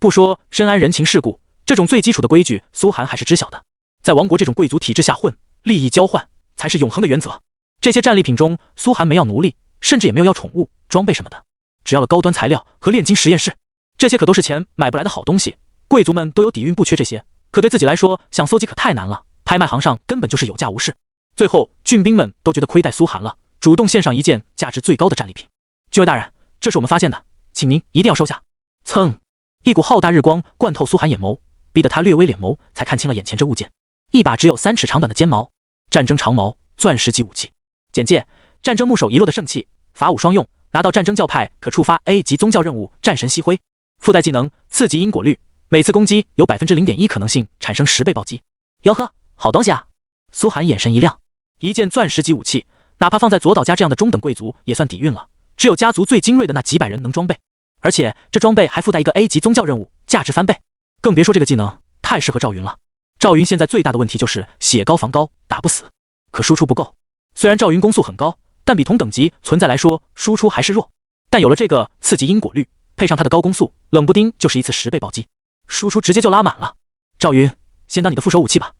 不说深谙人情世故，这种最基础的规矩苏寒还是知晓的。在王国这种贵族体制下混，利益交换才是永恒的原则。这些战利品中，苏寒没要奴隶，甚至也没有要宠物、装备什么的，只要了高端材料和炼金实验室。这些可都是钱买不来的好东西，贵族们都有底蕴不缺这些，可对自己来说想搜集可太难了，拍卖行上根本就是有价无市。最后郡兵们都觉得亏待苏寒了，主动献上一件价值最高的战利品。郡尉大人，这是我们发现的，请您一定要收下。蹭，一股浩大日光灌透苏寒眼眸，逼得他略微敛眸，才看清了眼前这物件，一把只有3尺长短的尖矛，战争长矛，钻石级武器。简介：战争木手遗落的圣器，法武双用，拿到战争教派可触发 A 级宗教任务战神吸灰。附带技能：刺激因果率，每次攻击有 0.1% 可能性产生10倍暴击。哟呵，好东西啊！苏寒眼神一亮，一件钻石级武器，哪怕放在佐岛家这样的中等贵族也算底蕴了，只有家族最精锐的那几百人能装备，而且这装备还附带一个 A 级宗教任务，价值翻倍。更别说这个技能太适合赵云了。赵云现在最大的问题就是血高防高，打不死，可输出不够。虽然赵云攻速很高，但比同等级存在来说，输出还是弱。但有了这个刺激因果率，配上他的高攻速，冷不丁就是一次10倍暴击，输出直接就拉满了。赵云，先当你的副手武器吧。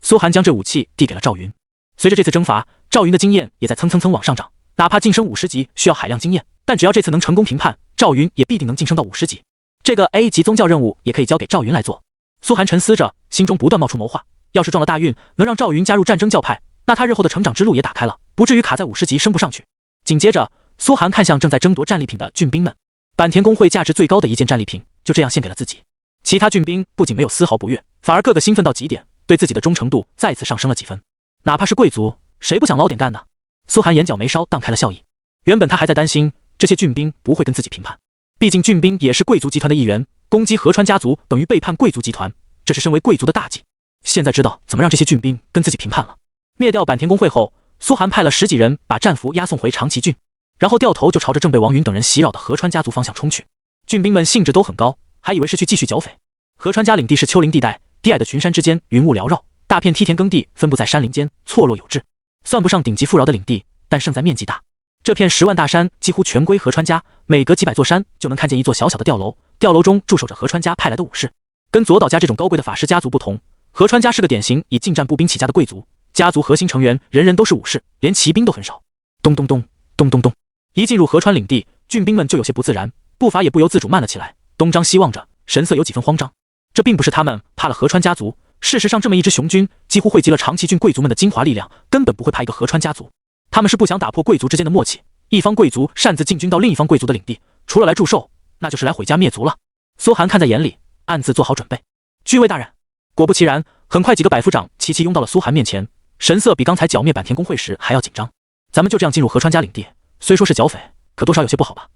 苏寒将这武器递给了赵云。随着这次征伐，赵云的经验也在蹭蹭蹭往上涨，哪怕晋升50级需要海量经验，但只要这次能成功评判，赵云也必定能晋升到50级。这个 A 级宗教任务也可以交给赵云来做。苏寒沉思着，心中不断冒出谋划，要是撞了大运，能让赵云加入战争教派，那他日后的成长之路也打开了，不至于卡在50级升不上去。紧接着，苏寒看向正在争夺战利品的郡兵们，坂田工会价值最高的一件战利品就这样献给了自己。其他郡兵不仅没有丝毫不悦，反而个个兴奋到极点，对自己的忠诚度再次上升了几分。哪怕是贵族，谁不想捞点干呢？苏寒眼角眉梢荡开了笑意。原本他还在担心这些郡兵不会跟自己评判，毕竟郡兵也是贵族集团的一员，攻击河川家族等于背叛贵族集团，这是身为贵族的大忌。现在知道怎么让这些郡兵跟自己评判了。灭掉坂田工会后，苏寒派了10几人把战俘押送回长崎郡，然后掉头就朝着正被王云等人袭扰的河川家族方向冲去。郡兵们兴致都很高，还以为是去继续剿匪。河川家领地是丘陵地带，低矮的群山之间云雾缭绕，大片梯田耕地分布在山林间，错落有致，算不上顶级富饶的领地，但胜在面积大。这片10万大山几乎全归河川家，每隔几百座山就能看见一座小小的吊楼，吊楼中驻守着河川家派来的武士。跟佐岛家这种高贵的法师家族不同，河川家是个典型以近战步兵起家的贵族，家族核心成员人人都是武士，连骑兵都很少。咚咚咚咚咚咚，一进入河川领地，郡兵们就有些不自然，步伐也不由自主慢了起来，东张西望着，神色有几分慌张。这并不是他们怕了河川家族，事实上这么一支雄军几乎汇集了长崎郡贵族们的精华力量，根本不会怕一个河川家族。他们是不想打破贵族之间的默契，一方贵族擅自进军到另一方贵族的领地，除了来祝寿，那就是来毁家灭族了。苏寒看在眼里，暗自做好准备。居尉大人。果不其然，很快几个百夫长齐齐拥到了苏寒面前，神色比刚才剿灭坂田工会时还要紧张。咱们就这样进入河川家领地，虽说是剿匪，可多少有些不好吧？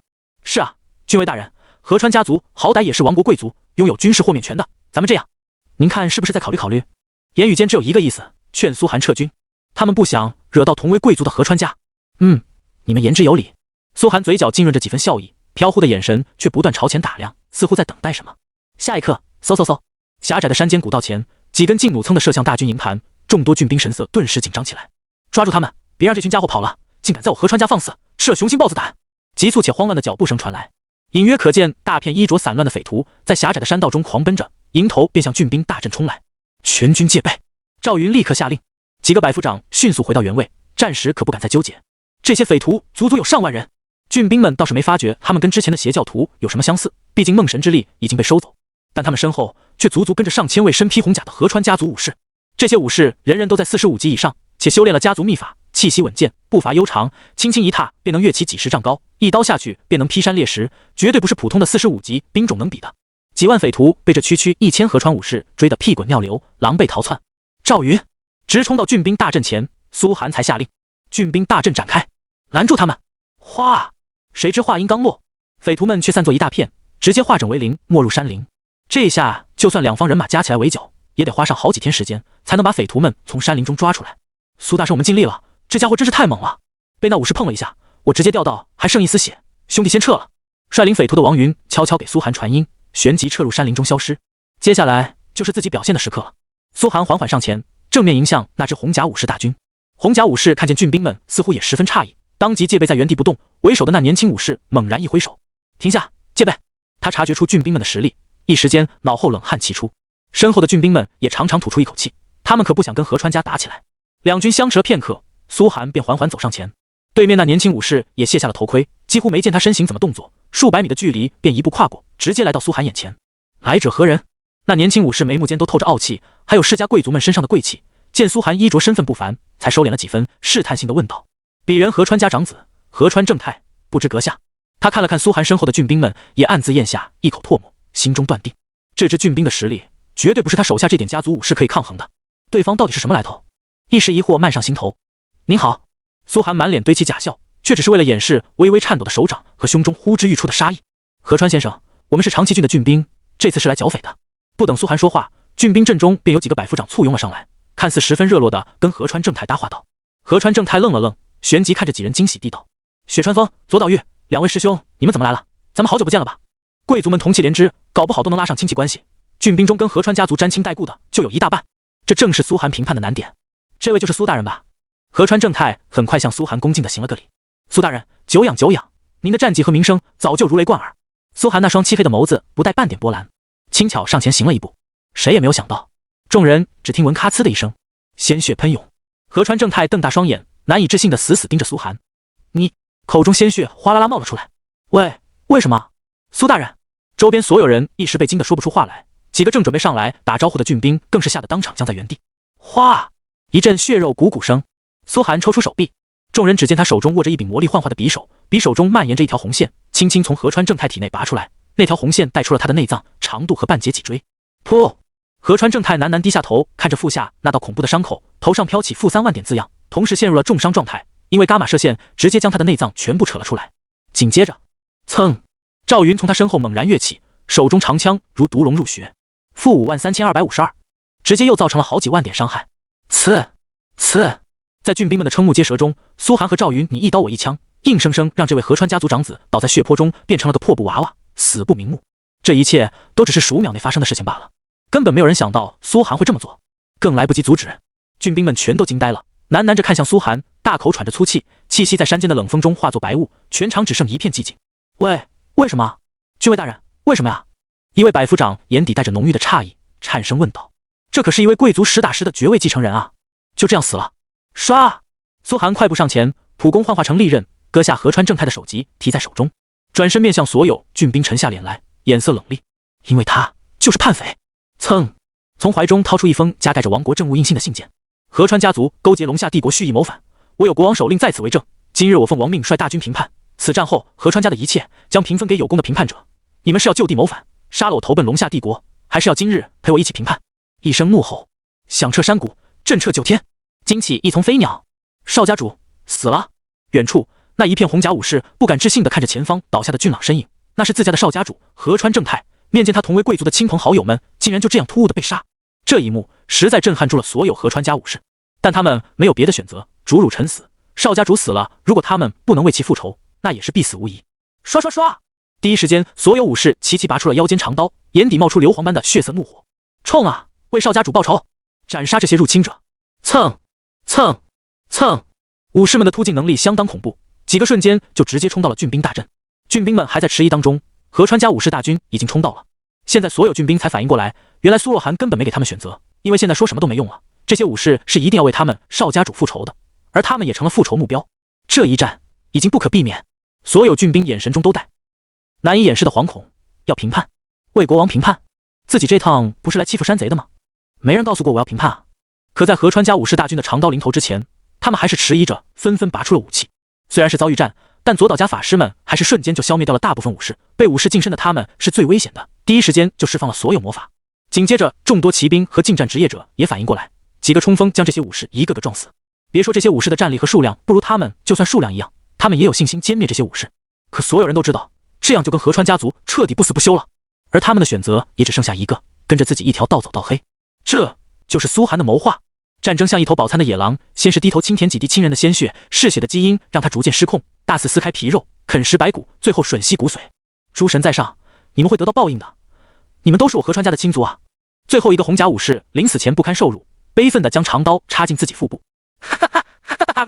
是啊，郡尉大人，河川家族好歹也是王国贵族，拥有军事豁免权的，咱们这样，您看是不是再考虑考虑？言语间只有一个意思，劝苏寒撤军。他们不想惹到同为贵族的河川家。你们言之有理。苏寒嘴角浸润着几分笑意，飘忽的眼神却不断朝前打量，似乎在等待什么。下一刻，嗖嗖嗖，狭窄的山间古道前，几根劲弩噌的射向大军营盘，众多郡兵神色顿时紧张起来。抓住他们，别让这群家伙跑了，竟敢在我河川家放肆，吃了雄心豹子胆！急促且慌乱的脚步声传来，隐约可见大片衣着散乱的匪徒在狭窄的山道中狂奔着，迎头便向郡兵大阵冲来。全军戒备！赵云立刻下令，几个百夫长迅速回到原位，暂时可不敢再纠结。这些匪徒足足有上万人，郡兵们倒是没发觉他们跟之前的邪教徒有什么相似，毕竟梦神之力已经被收走，但他们身后却足足跟着上千位身披红甲的河川家族武士。这些武士人人都在45级以上，且修炼了家族秘法，气息稳健，步伐悠长，轻轻一踏便能跃起几10丈高，一刀下去便能劈山裂石，绝对不是普通的45级兵种能比的。几万匪徒被这区区1000河川武士追得屁滚尿流，狼狈逃窜。赵云直冲到郡兵大阵前，苏寒才下令，郡兵大阵展开，拦住他们。哗！谁知话音刚落，匪徒们却散作一大片，直接化整为零，没入山林。这下就算两方人马加起来围剿，也得花上好几天时间，才能把匪徒们从山林中抓出来。苏大圣，我们尽力了，这家伙真是太猛了！被那武士碰了一下，我直接掉到还剩一丝血，兄弟先撤了。率领匪徒的王云悄悄给苏寒传音，旋即撤入山林中消失。接下来就是自己表现的时刻了。苏寒缓缓上前，正面迎向那支红甲武士大军。红甲武士看见郡兵们，似乎也十分诧异，当即戒备在原地不动。为首的那年轻武士猛然一挥手，停下，戒备。他察觉出郡兵们的实力，一时间脑后冷汗齐出。身后的郡兵们也长长吐出一口气，他们可不想跟河川家打起来。两军相持了片刻，苏寒便缓缓走上前。对面那年轻武士也卸下了头盔，几乎没见他身形怎么动作，数百米的距离便一步跨过，直接来到苏寒眼前。来者何人？那年轻武士眉目间都透着傲气，还有世家贵族们身上的贵气。见苏寒衣着身份不凡，才收敛了几分，试探性的问道：“鄙人河川家长子河川正太，不知阁下？”他看了看苏寒身后的郡兵们，也暗自咽下一口唾沫，心中断定，这支郡兵的实力绝对不是他手下这点家族武士可以抗衡的。对方到底是什么来头？一时疑惑漫上心头。您好。苏寒满脸堆起假笑，却只是为了掩饰微微颤抖的手掌和胸中呼之欲出的杀意。河川先生，我们是长崎郡的郡兵，这次是来剿匪的。不等苏寒说话，郡兵阵中便有几个百夫长簇拥了上来，看似十分热络地跟河川正太搭话道。河川正太愣了愣，旋即看着几人惊喜地道：“雪川风、左岛玉，两位师兄，你们怎么来了？咱们好久不见了吧？”贵族们同气连枝，搞不好都能拉上亲戚关系。郡兵中跟河川家族沾亲带故的就有一大半，这正是苏寒评判的难点。这位就是苏大人吧？河川正太很快向苏寒恭敬地行了个礼。苏大人，久仰久仰，您的战绩和名声早就如雷贯耳。苏寒那双漆黑的眸子不带半点波澜，轻巧上前行了一步。谁也没有想到，众人只听闻咔呲的一声，鲜血喷涌。河川正太瞪大双眼，难以置信地死死盯着苏寒。你口中鲜血哗啦啦冒了出来。为什么？苏大人，周边所有人一时被惊得说不出话来，几个正准备上来打招呼的郡兵更是吓得当场僵在原地。哗！一阵血肉鼓鼓声，苏寒抽出手臂，众人只见他手中握着一柄魔力幻化的匕首，匕首中蔓延着一条红线，轻轻从河川正太体内拔出来，那条红线带出了他的内脏，长度和半截脊椎。噗！河川正太喃喃低下头，看着腹下那道恐怖的伤口，头上飘起负3万点字样，同时陷入了重伤状态，因为伽马射线直接将他的内脏全部扯了出来。紧接着，噌！赵云从他身后猛然跃起，手中长枪如毒龙入穴，负53252，直接又造成了好几万点伤害。呲！在郡兵们的瞠目结舌中，苏寒和赵云你一刀我一枪，硬生生让这位河川家族长子倒在血泊中，变成了个破布娃娃，死不瞑目。这一切都只是数秒内发生的事情罢了，根本没有人想到苏寒会这么做，更来不及阻止。郡兵们全都惊呆了，喃喃着看向苏寒，大口喘着粗气，气息在山间的冷风中化作白雾，全场只剩一片寂静。为什么？郡尉大人，为什么呀？一位百夫长眼底带着浓郁的诧异，颤声问道：“这可是一位贵族实打实的爵位继承人啊，就这样死了？”唰！苏寒快步上前，普弓幻化成利刃，割下河川正太的首级，提在手中，转身面向所有郡兵沉下脸来，眼色冷厉，因为他就是叛匪。噌！从怀中掏出一封加盖着王国政务印信的信件：河川家族勾结龙夏帝国，蓄意谋反，我有国王手令在此为证。今日我奉王命率大军平叛，此战后河川家的一切将平分给有功的平叛者。你们是要就地谋反，杀了我投奔龙夏帝国，还是要今日陪我一起平叛？一声怒吼，响彻山谷，震彻9天。惊起一丛飞鸟，少家主死了。远处那一片红甲武士不敢置信地看着前方倒下的俊朗身影，那是自家的少家主河川正太。面见他同为贵族的亲朋好友们，竟然就这样突兀地被杀，这一幕实在震撼住了所有河川家武士。但他们没有别的选择，主辱臣死，少家主死了，如果他们不能为其复仇，那也是必死无疑。刷刷刷！第一时间，所有武士齐齐拔出了腰间长刀，眼底冒出硫磺般的血色怒火，冲啊！为少家主报仇，斩杀这些入侵者！蹭！武士们的突进能力相当恐怖，几个瞬间就直接冲到了郡兵大阵。郡兵们还在迟疑当中，河川家武士大军已经冲到了。现在所有郡兵才反应过来，原来苏若涵根本没给他们选择，因为现在说什么都没用了，这些武士是一定要为他们少家主复仇的，而他们也成了复仇目标。这一战已经不可避免，所有郡兵眼神中都带难以掩饰的惶恐。要平叛，为国王平叛，自己这趟不是来欺负山贼的吗？没人告诉过我要平叛啊！可在河川家武士大军的长刀临头之前，他们还是迟疑着，纷纷拔出了武器。虽然是遭遇战，但左岛家法师们还是瞬间就消灭掉了大部分武士。被武士近身的他们是最危险的，第一时间就释放了所有魔法。紧接着，众多骑兵和近战职业者也反应过来，几个冲锋将这些武士一个个撞死。别说这些武士的战力和数量不如他们，就算数量一样，他们也有信心歼灭这些武士。可所有人都知道，这样就跟河川家族彻底不死不休了。而他们的选择也只剩下一个，跟着自己一条道走到黑。这就是苏寒的谋划。战争像一头饱餐的野狼，先是低头清舔几滴亲人的鲜血，嗜血的基因让他逐渐失控，大肆撕开皮肉，啃食白骨，最后吮吸骨髓。诸神在上，你们会得到报应的。你们都是我河川家的亲族啊！最后一个红甲武士临死前不堪受辱，悲愤地将长刀插进自己腹部。哈哈哈哈哈！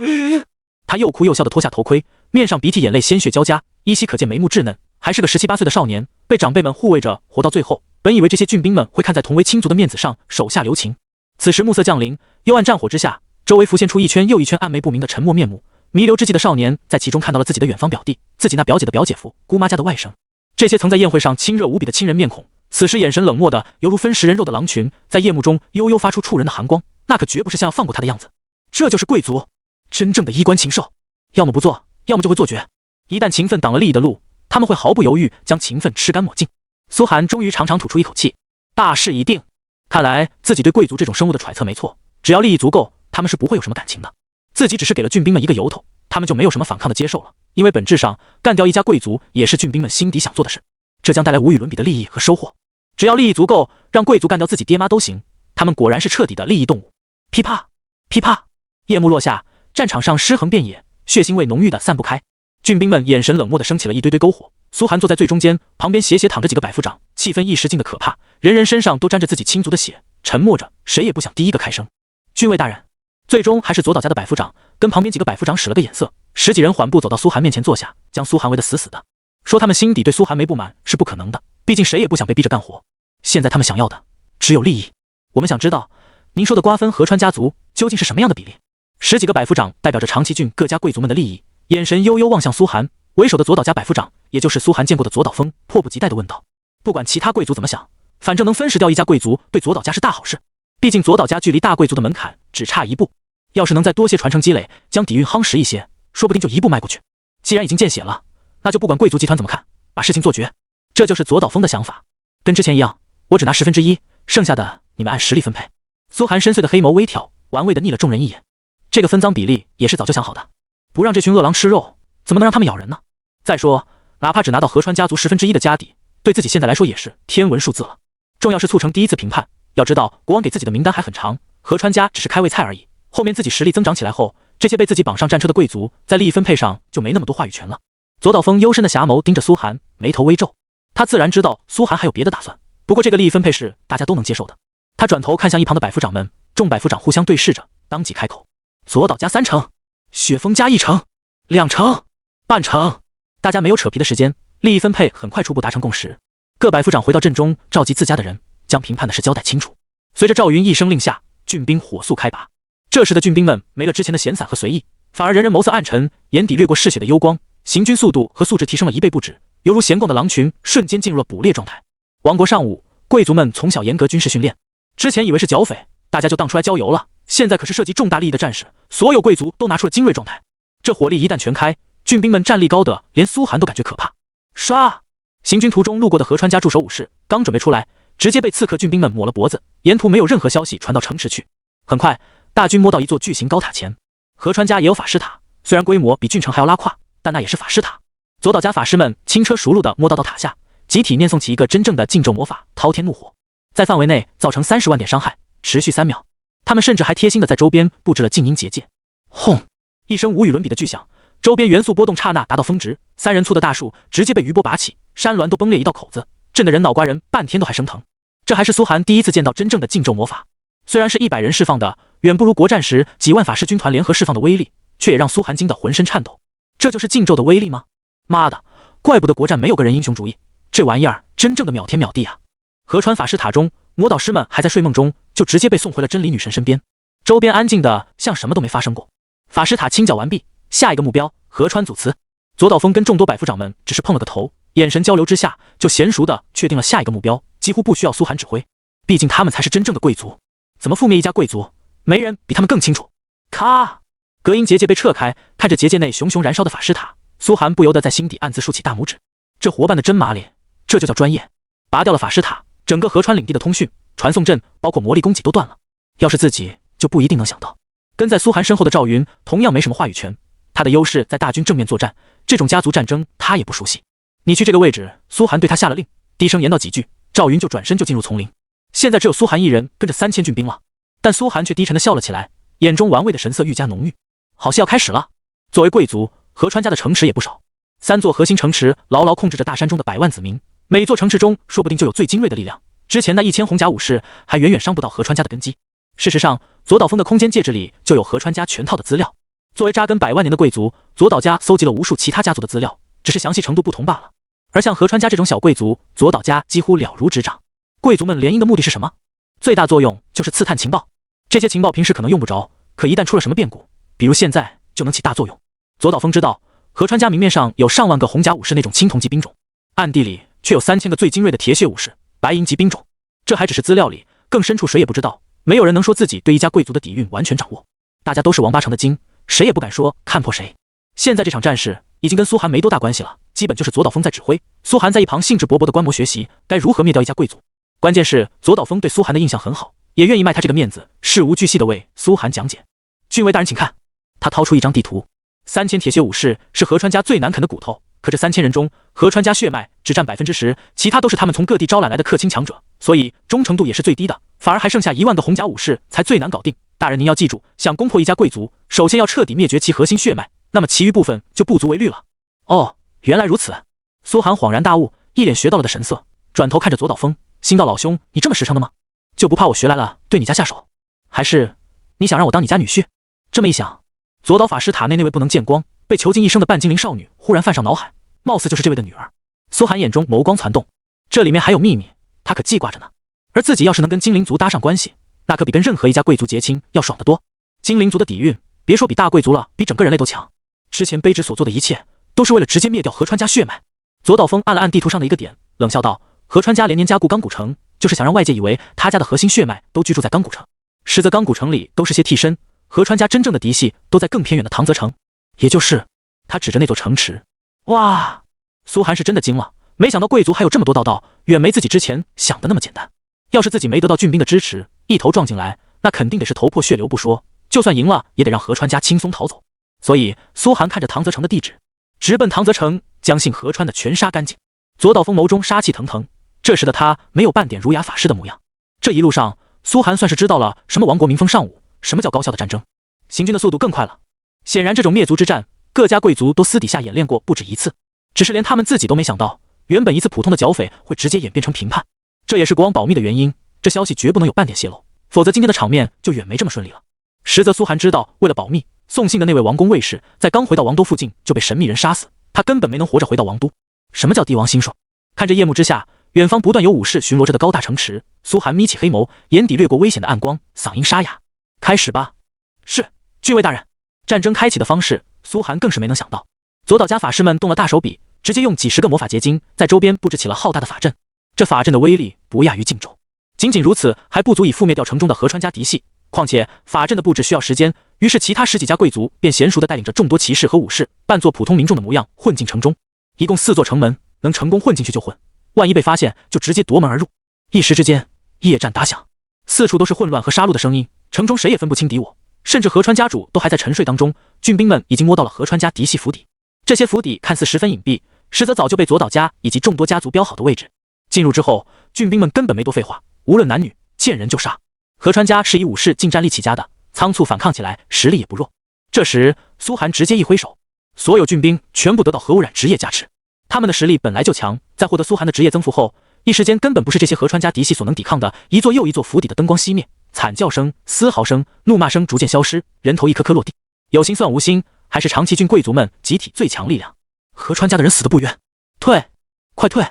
他又哭又笑地脱下头盔，面上鼻涕眼泪鲜血交加，依稀可见眉目稚嫩，还是个17、18岁的少年，被长辈们护卫着活到最后。本以为这些郡兵们会看在同为亲族的面子上手下留情，此时暮色降临，幽暗战火之下，周围浮现出一圈又一圈暗昧不明的沉默面目。弥留之际的少年在其中看到了自己的远方表弟，自己那表姐的表姐夫，姑妈家的外甥。这些曾在宴会上亲热无比的亲人面孔，此时眼神冷漠的犹如分食人肉的狼群，在夜幕中悠悠发出触人的寒光，那可绝不是像要放过他的样子。这就是贵族，真正的衣冠禽兽，要么不做，要么就会做绝。一旦情分挡了利益的路，他们会毫不犹豫将情分吃干抹净。苏寒终于长长吐出一口气，大事已定。看来自己对贵族这种生物的揣测没错，只要利益足够，他们是不会有什么感情的。自己只是给了郡兵们一个由头，他们就没有什么反抗的接受了，因为本质上干掉一家贵族也是郡兵们心底想做的事，这将带来无与伦比的利益和收获。只要利益足够，让贵族干掉自己爹妈都行。他们果然是彻底的利益动物。噼啪噼啪，夜幕落下，战场上尸横遍野，血腥味浓郁的散不开。郡兵们眼神冷漠的升起了一堆堆篝火。苏寒坐在最中间，旁边斜斜躺着几个百夫长，气氛一时静的可怕，人人身上都沾着自己亲族的血，沉默着，谁也不想第一个开声。郡尉大人，最终还是左岛家的百夫长跟旁边几个百夫长使了个眼色，10几人缓步走到苏寒面前坐下，将苏寒围得死死的。说他们心底对苏寒没不满是不可能的，毕竟谁也不想被逼着干活。现在他们想要的只有利益。我们想知道，您说的瓜分河川家族究竟是什么样的比例？10几个百夫长代表着长崎郡各家贵族们的利益，眼神悠悠望向苏寒。为首的左岛家百夫长，也就是苏寒见过的左岛峰，迫不及待地问道：不管其他贵族怎么想，反正能分食掉一家贵族，对左岛家是大好事。毕竟左岛家距离大贵族的门槛只差一步，要是能再多些传承积累，将底蕴夯实一些，说不定就一步迈过去。既然已经见血了，那就不管贵族集团怎么看，把事情做绝。这就是左岛峰的想法。跟之前一样，我只拿1/10，剩下的你们按实力分配。苏寒深邃的黑眸微挑，玩味地睨了众人一眼。这个分赃比例也是早就想好的，不让这群饿狼吃肉，怎么能让他们咬人呢？再说，哪怕只拿到河川家族1/10的家底，对自己现在来说也是天文数字了。重要是促成第一次评判。要知道，国王给自己的名单还很长，河川家只是开胃菜而已。后面自己实力增长起来后，这些被自己绑上战车的贵族，在利益分配上就没那么多话语权了。左岛峰幽深的侠眸盯着苏寒，眉头微皱。他自然知道苏寒还有别的打算，不过这个利益分配是大家都能接受的。他转头看向一旁的百夫长们，众百夫长互相对视着，当即开口：左岛家3成，雪峰家1成，2成，半成。大家没有扯皮的时间，利益分配很快初步达成共识。各百夫长回到阵中，召集自家的人，将评判的事交代清楚。随着赵云一声令下，郡兵火速开拔。这时的郡兵们没了之前的闲散和随意，反而人人眸色暗沉，眼底掠过嗜血的幽光，行军速度和素质提升了1倍不止，犹如闲逛的狼群，瞬间进入了捕猎状态。王国上午，贵族们从小严格军事训练，之前以为是剿匪，大家就当出来郊游了，现在可是涉及重大利益的战事，所有贵族都拿出了精锐状态。这火力一旦全开，郡兵们战力高的连苏寒都感觉可怕。唰！行军途中路过的河川家驻守武士刚准备出来，直接被刺客郡兵们抹了脖子，沿途没有任何消息传到城池去。很快，大军摸到一座巨型高塔前。河川家也有法师塔，虽然规模比郡城还要拉胯，但那也是法师塔。左岛家法师们轻车熟路地摸到塔下，集体念诵起一个真正的禁咒魔法滔天怒火，在范围内造成30万点伤害，持续3秒。他们甚至还贴心地在周边布置了静音结界。轰！一声无与伦比的巨响，周边元素波动刹那达到峰值，3人粗的大树直接被余波拔起，山峦都崩裂一道口子，震得人脑瓜仁半天都还生疼。这还是苏寒第一次见到真正的禁咒魔法，虽然是100人释放的，远不如国战时几万法师军团联合释放的威力，却也让苏寒惊得浑身颤抖。这就是禁咒的威力吗？妈的，怪不得国战没有个人英雄主义，这玩意儿真正的秒天秒地啊！河川法师塔中，魔导师们还在睡梦中，就直接被送回了真理女神身边。周边安静的像什么都没发生过。法师塔清剿完毕，下一个目标河川祖祠。左岛峰跟众多百夫长们只是碰了个头，眼神交流之下，就娴熟的确定了下一个目标，几乎不需要苏寒指挥。毕竟他们才是真正的贵族，怎么覆灭一家贵族，没人比他们更清楚。咔！隔音结界被撤开，看着结界内熊熊燃烧的法师塔，苏寒不由得在心底暗自竖起大拇指。这活办的真麻利，这就叫专业。拔掉了法师塔，整个河川领地的通讯、传送阵，包括魔力供给都断了。要是自己，就不一定能想到。跟在苏寒身后的赵云同样没什么话语权，他的优势在大军正面作战，这种家族战争他也不熟悉。你去这个位置。苏寒对他下了令，低声言道几句，赵云就转身就进入丛林。现在只有苏寒一人跟着3000俊兵了，但苏寒却低沉地笑了起来，眼中玩味的神色愈加浓郁。好戏要开始了。作为贵族，河川家的城池也不少，3座核心城池牢牢控制着大山中的百万子民，每座城池中说不定就有最精锐的力量。之前那1000红甲武士还远远伤不到河川家的根基。事实上，左岛峰的空间戒指里就有河川家全套的资料。作为扎根百万年的贵族，左岛家搜集了无数其他家族的资料，只是详细程度不同罢了。而像河川家这种小贵族，左岛家几乎了如指掌。贵族们联姻的目的是什么？最大作用就是刺探情报。这些情报平时可能用不着，可一旦出了什么变故，比如现在，就能起大作用。左岛峰知道，河川家明面上有上万个红甲武士那种青铜级兵种，暗地里却有3000个最精锐的铁血武士、白银级兵种。这还只是资料里，更深处谁也不知道。没有人能说自己对一家贵族的底蕴完全掌握，大家都是王八成的精，谁也不敢说看破谁。现在这场战事已经跟苏寒没多大关系了，基本就是左岛峰在指挥，苏寒在一旁兴致勃勃地观摩学习该如何灭掉一家贵族。关键是左岛峰对苏寒的印象很好，也愿意卖他这个面子，事无巨细地为苏寒讲解。郡尉大人请看。他掏出一张地图，3000铁血武士是河川家最难啃的骨头，可这3000人中，河川家血脉只占10%，其他都是他们从各地招揽来的客卿强者，所以忠诚度也是最低的，反而还剩下1万个红甲武士才最难搞定。大人您要记住，想攻破一家贵族，首先要彻底灭绝其核心血脉，那么其余部分就不足为虑了。哦，原来如此。苏寒恍然大悟，一脸学到了的神色，转头看着左岛峰，心道：老兄，你这么实诚的吗？就不怕我学来了对你家下手？还是你想让我当你家女婿？这么一想，左岛法师塔内那位不能见光、被囚禁一生的半精灵少女忽然泛上脑海，貌似就是这位的女儿。苏寒眼中眸光攒动，这里面还有秘密，他可记挂着呢。而自己要是能跟精灵族搭上关系，那可比跟任何一家贵族结亲要爽得多。精灵族的底蕴，别说比大贵族了，比整个人类都强。之前卑职所做的一切，都是为了直接灭掉河川家血脉。左岛峰按了按地图上的一个点，冷笑道：河川家连年加固钢骨城，就是想让外界以为他家的核心血脉都居住在钢骨城，实则钢骨城里都是些替身，河川家真正的嫡系都在更偏远的唐泽城，也就是他指着那座城池。哇！苏寒是真的惊了，没想到贵族还有这么多道道，远没自己之前想的那么简单。要是自己没得到郡兵的支持，一头撞进来，那肯定得是头破血流不说，就算赢了，也得让河川家轻松逃走。所以苏寒看着唐泽城的地址，直奔唐泽城，将姓河川的全杀干净。左岛峰眸中杀气腾腾，这时的他没有半点儒雅法师的模样。这一路上，苏寒算是知道了什么亡国民风尚武，什么叫高效的战争，行军的速度更快了。显然这种灭族之战，各家贵族都私底下演练过不止一次，只是连他们自己都没想到，原本一次普通的剿匪会直接演变成平叛。这也是国王保密的原因，这消息绝不能有半点泄露，否则今天的场面就远没这么顺利了。实则苏寒知道，为了保密，送信的那位王公卫士在刚回到王都附近就被神秘人杀死，他根本没能活着回到王都。什么叫帝王心授？看着夜幕之下远方不断有武士巡逻着的高大城池，苏寒眯起黑眸，眼底掠过危险的暗光，嗓音沙哑：开始吧。是，郡尉大人。战争开启的方式，苏寒更是没能想到。左岛家法师们动了大手笔，直接用几10个魔法结晶在周边布置起了浩大的法阵，这法阵的威力不亚于靖州。仅仅如此还不足以覆灭掉城中的河川家嫡系，况且法阵的布置需要时间，于是其他10几家贵族便娴熟地带领着众多骑士和武士，扮作普通民众的模样混进城中。一共4座城门，能成功混进去就混，万一被发现就直接夺门而入。一时之间，夜战打响，四处都是混乱和杀戮的声音，城中谁也分不清敌我，甚至河川家主都还在沉睡当中。郡兵们已经摸到了河川家嫡系府邸，这些府邸看似十分隐蔽，实则早就被左岛家以及众多家族标好的位置。进入之后，郡兵们根本没多废话，无论男女，见人就杀。河川家是以武士近战力起家的，仓促反抗起来实力也不弱。这时苏寒直接一挥手，所有郡兵全部得到核污染职业加持。他们的实力本来就强，在获得苏寒的职业增幅后，一时间根本不是这些河川家嫡系所能抵抗的。一座又一座府邸的灯光熄灭，惨叫声、嘶嚎声、怒骂声逐渐消失，人头一颗颗落地。有心算无心，还是长崎郡贵族们集体最强力量。河川家的人死得不冤，退，快退！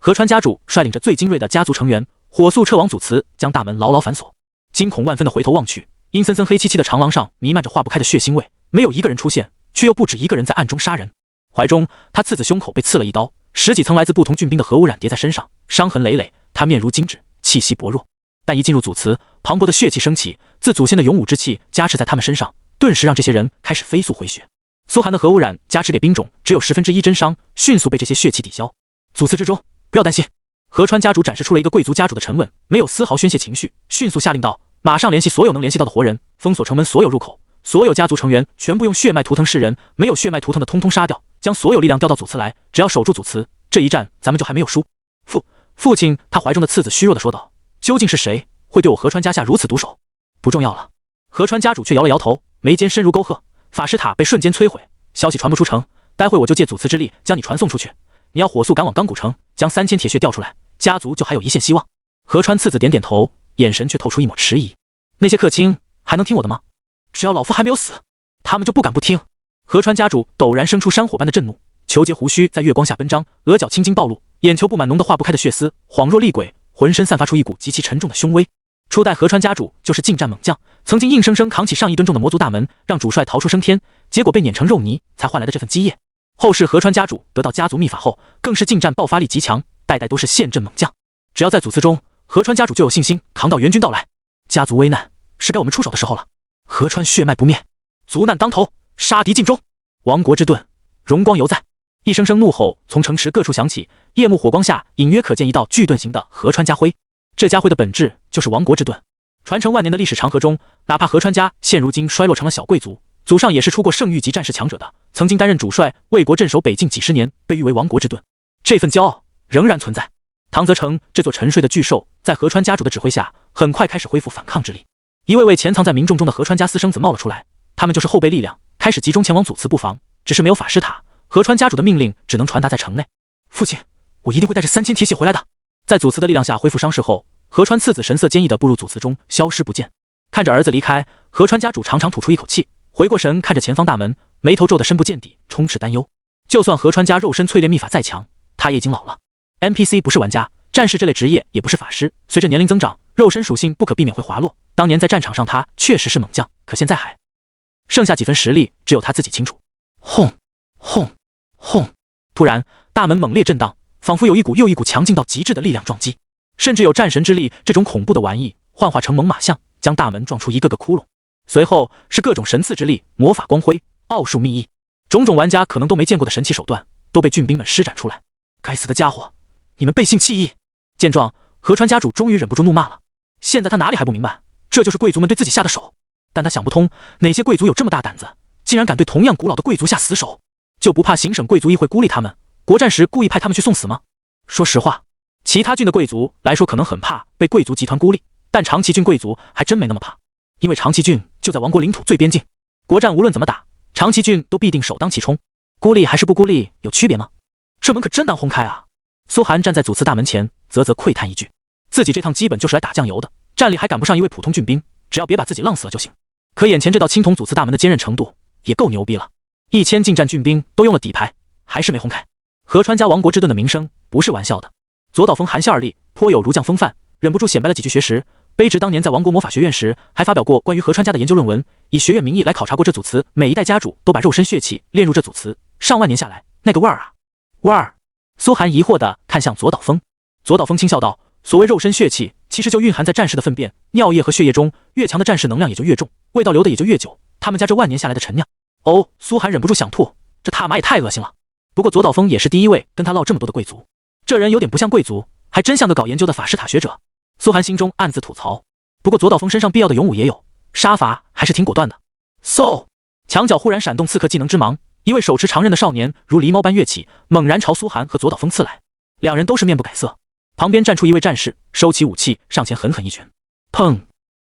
河川家主率领着最精锐的家族成员，火速撤往祖祠，将大门牢牢反锁。惊恐万分的回头望去，阴森森黑漆漆的长廊上弥漫着化不开的血腥味，没有一个人出现，却又不止一个人在暗中杀人。怀中，他次子胸口被刺了一刀，10几层来自不同郡兵的核污染叠在身上，伤痕累累。他面如金纸，气息薄弱，但一进入祖祠，磅礴的血气升起，自祖先的勇武之气加持在他们身上，顿时让这些人开始飞速回血。苏寒的核污染加持给兵种只有1/10真伤，迅速被这些血气抵消。祖祠之中，不要担心。河川家主展示出了一个贵族家主的沉稳，没有丝毫宣泄情绪，迅速下令道：马上联系所有能联系到的活人，封锁城门所有入口，所有家族成员全部用血脉图腾示人，没有血脉图腾的通通杀掉，将所有力量调到祖祠来，只要守住祖祠，这一战咱们就还没有输。父亲他怀中的次子虚弱地说道：“究竟是谁会对我河川家下如此毒手？不重要了。”河川家主却摇了摇头，眉间深如沟壑。法师塔被瞬间摧毁，消息传不出城，待会我就借祖祠之力将你传送出去。你要火速赶往钢骨城，将3000铁血调出来，家族就还有一线希望。河川次子点点头，眼神却透出一抹迟疑。那些客卿还能听我的吗？只要老夫还没有死，他们就不敢不听。河川家主陡然生出山火般的震怒，虬结胡须在月光下奔张，额角青筋暴露，眼球布满浓得化不开的血丝，恍若厉鬼，浑身散发出一股极其沉重的凶威。初代河川家主就是近战猛将，曾经硬生生扛起上1吨重的魔族大门，让主帅逃出升天，结果被碾成肉泥，才换来的这份基业。后世河川家主得到家族秘法后，更是近战爆发力极强，代代都是陷阵猛将。只要在祖祠中，河川家主就有信心扛到援军到来。家族危难，是该我们出手的时候了。河川血脉不灭，族难当头，杀敌尽忠，亡国之盾，荣光犹在。一声声怒吼从城池各处响起，夜幕火光下隐约可见一道巨盾形的河川家徽。这家徽的本质就是亡国之盾，传承万年的历史长河中，哪怕河川家现如今衰落成了小贵族，祖上也是出过圣域级战士强者的，曾经担任主帅，为国镇守北境几十年，被誉为亡国之盾。这份骄傲仍然存在。唐泽城这座沉睡的巨兽，在河川家主的指挥下，很快开始恢复反抗之力。一位位潜藏在民众中的河川家私生子冒了出来，他们就是后备力量，开始集中前往祖祠布防。只是没有法师塔，河川家主的命令只能传达在城内。父亲，我一定会带着3000铁血回来的。在祖祠的力量下恢复伤势后，河川次子神色坚毅地步入祖祠中，消失不见。看着儿子离开，河川家主长长吐出一口气，回过神看着前方大门，眉头皱得深不见底，充斥担忧。就算河川家肉身淬炼秘法再强，他也已经老了。NPC 不是玩家，战士这类职业也不是法师，随着年龄增长，肉身属性不可避免会滑落。当年在战场上他确实是猛将，可现在还剩下几分实力，只有他自己清楚。轰轰轰！突然，大门猛烈震荡，仿佛有一股又一股强劲到极致的力量撞击，甚至有战神之力这种恐怖的玩意幻化成猛犸象，将大门撞出一个个窟窿。随后是各种神赐之力、魔法光辉、奥数秘艺，种种玩家可能都没见过的神奇手段都被郡兵们施展出来。该死的家伙，你们背信弃义！见状，河川家主终于忍不住怒骂了。现在他哪里还不明白，这就是贵族们对自己下的手，但他想不通，哪些贵族有这么大胆子，竟然敢对同样古老的贵族下死手？就不怕行省贵族议会孤立他们，国战时故意派他们去送死吗？说实话，其他郡的贵族来说可能很怕被贵族集团孤立，但长崎郡贵族还真没那么怕，因为长崎郡就在王国领土最边境，国战无论怎么打，长崎郡都必定首当其冲。孤立还是不孤立有区别吗？这门可真难轰开啊！苏寒站在祖祠大门前，啧啧喟叹一句，自己这趟基本就是来打酱油的，战力还赶不上一位普通郡兵，只要别把自己浪死了就行。可眼前这道青铜祖祠大门的坚韧程度也够牛逼了，1000近战郡兵都用了底牌，还是没轰开。河川家亡国之盾的名声不是玩笑的。左岛峰含笑而立，颇有儒将风范，忍不住显摆了几句学识。卑职当年在王国魔法学院时，还发表过关于河川家的研究论文，以学院名义来考察过这祖祠，每一代家主都把肉身血气炼入这祖祠，上万年下来，那个味儿啊，味儿！苏寒疑惑地看向左岛峰，左岛峰轻笑道：“所谓肉身血气，其实就蕴含在战士的粪便、尿液和血液中，越强的战士能量也就越重，味道留的也就越久。他们家这万年下来的陈酿……”哦，苏寒忍不住想吐，这他妈也太恶心了。不过左岛峰也是第一位跟他唠这么多的贵族，这人有点不像贵族，还真像个搞研究的法师塔学者。苏寒心中暗自吐槽。不过左岛峰身上必要的勇武也有，杀伐还是挺果断的。嗖！墙角忽然闪动刺客技能之芒，一位手持长刃的少年如狸猫般跃起，猛然朝苏寒和左岛峰刺来。两人都是面不改色，旁边站出一位战士，收起武器上前狠狠一拳，砰！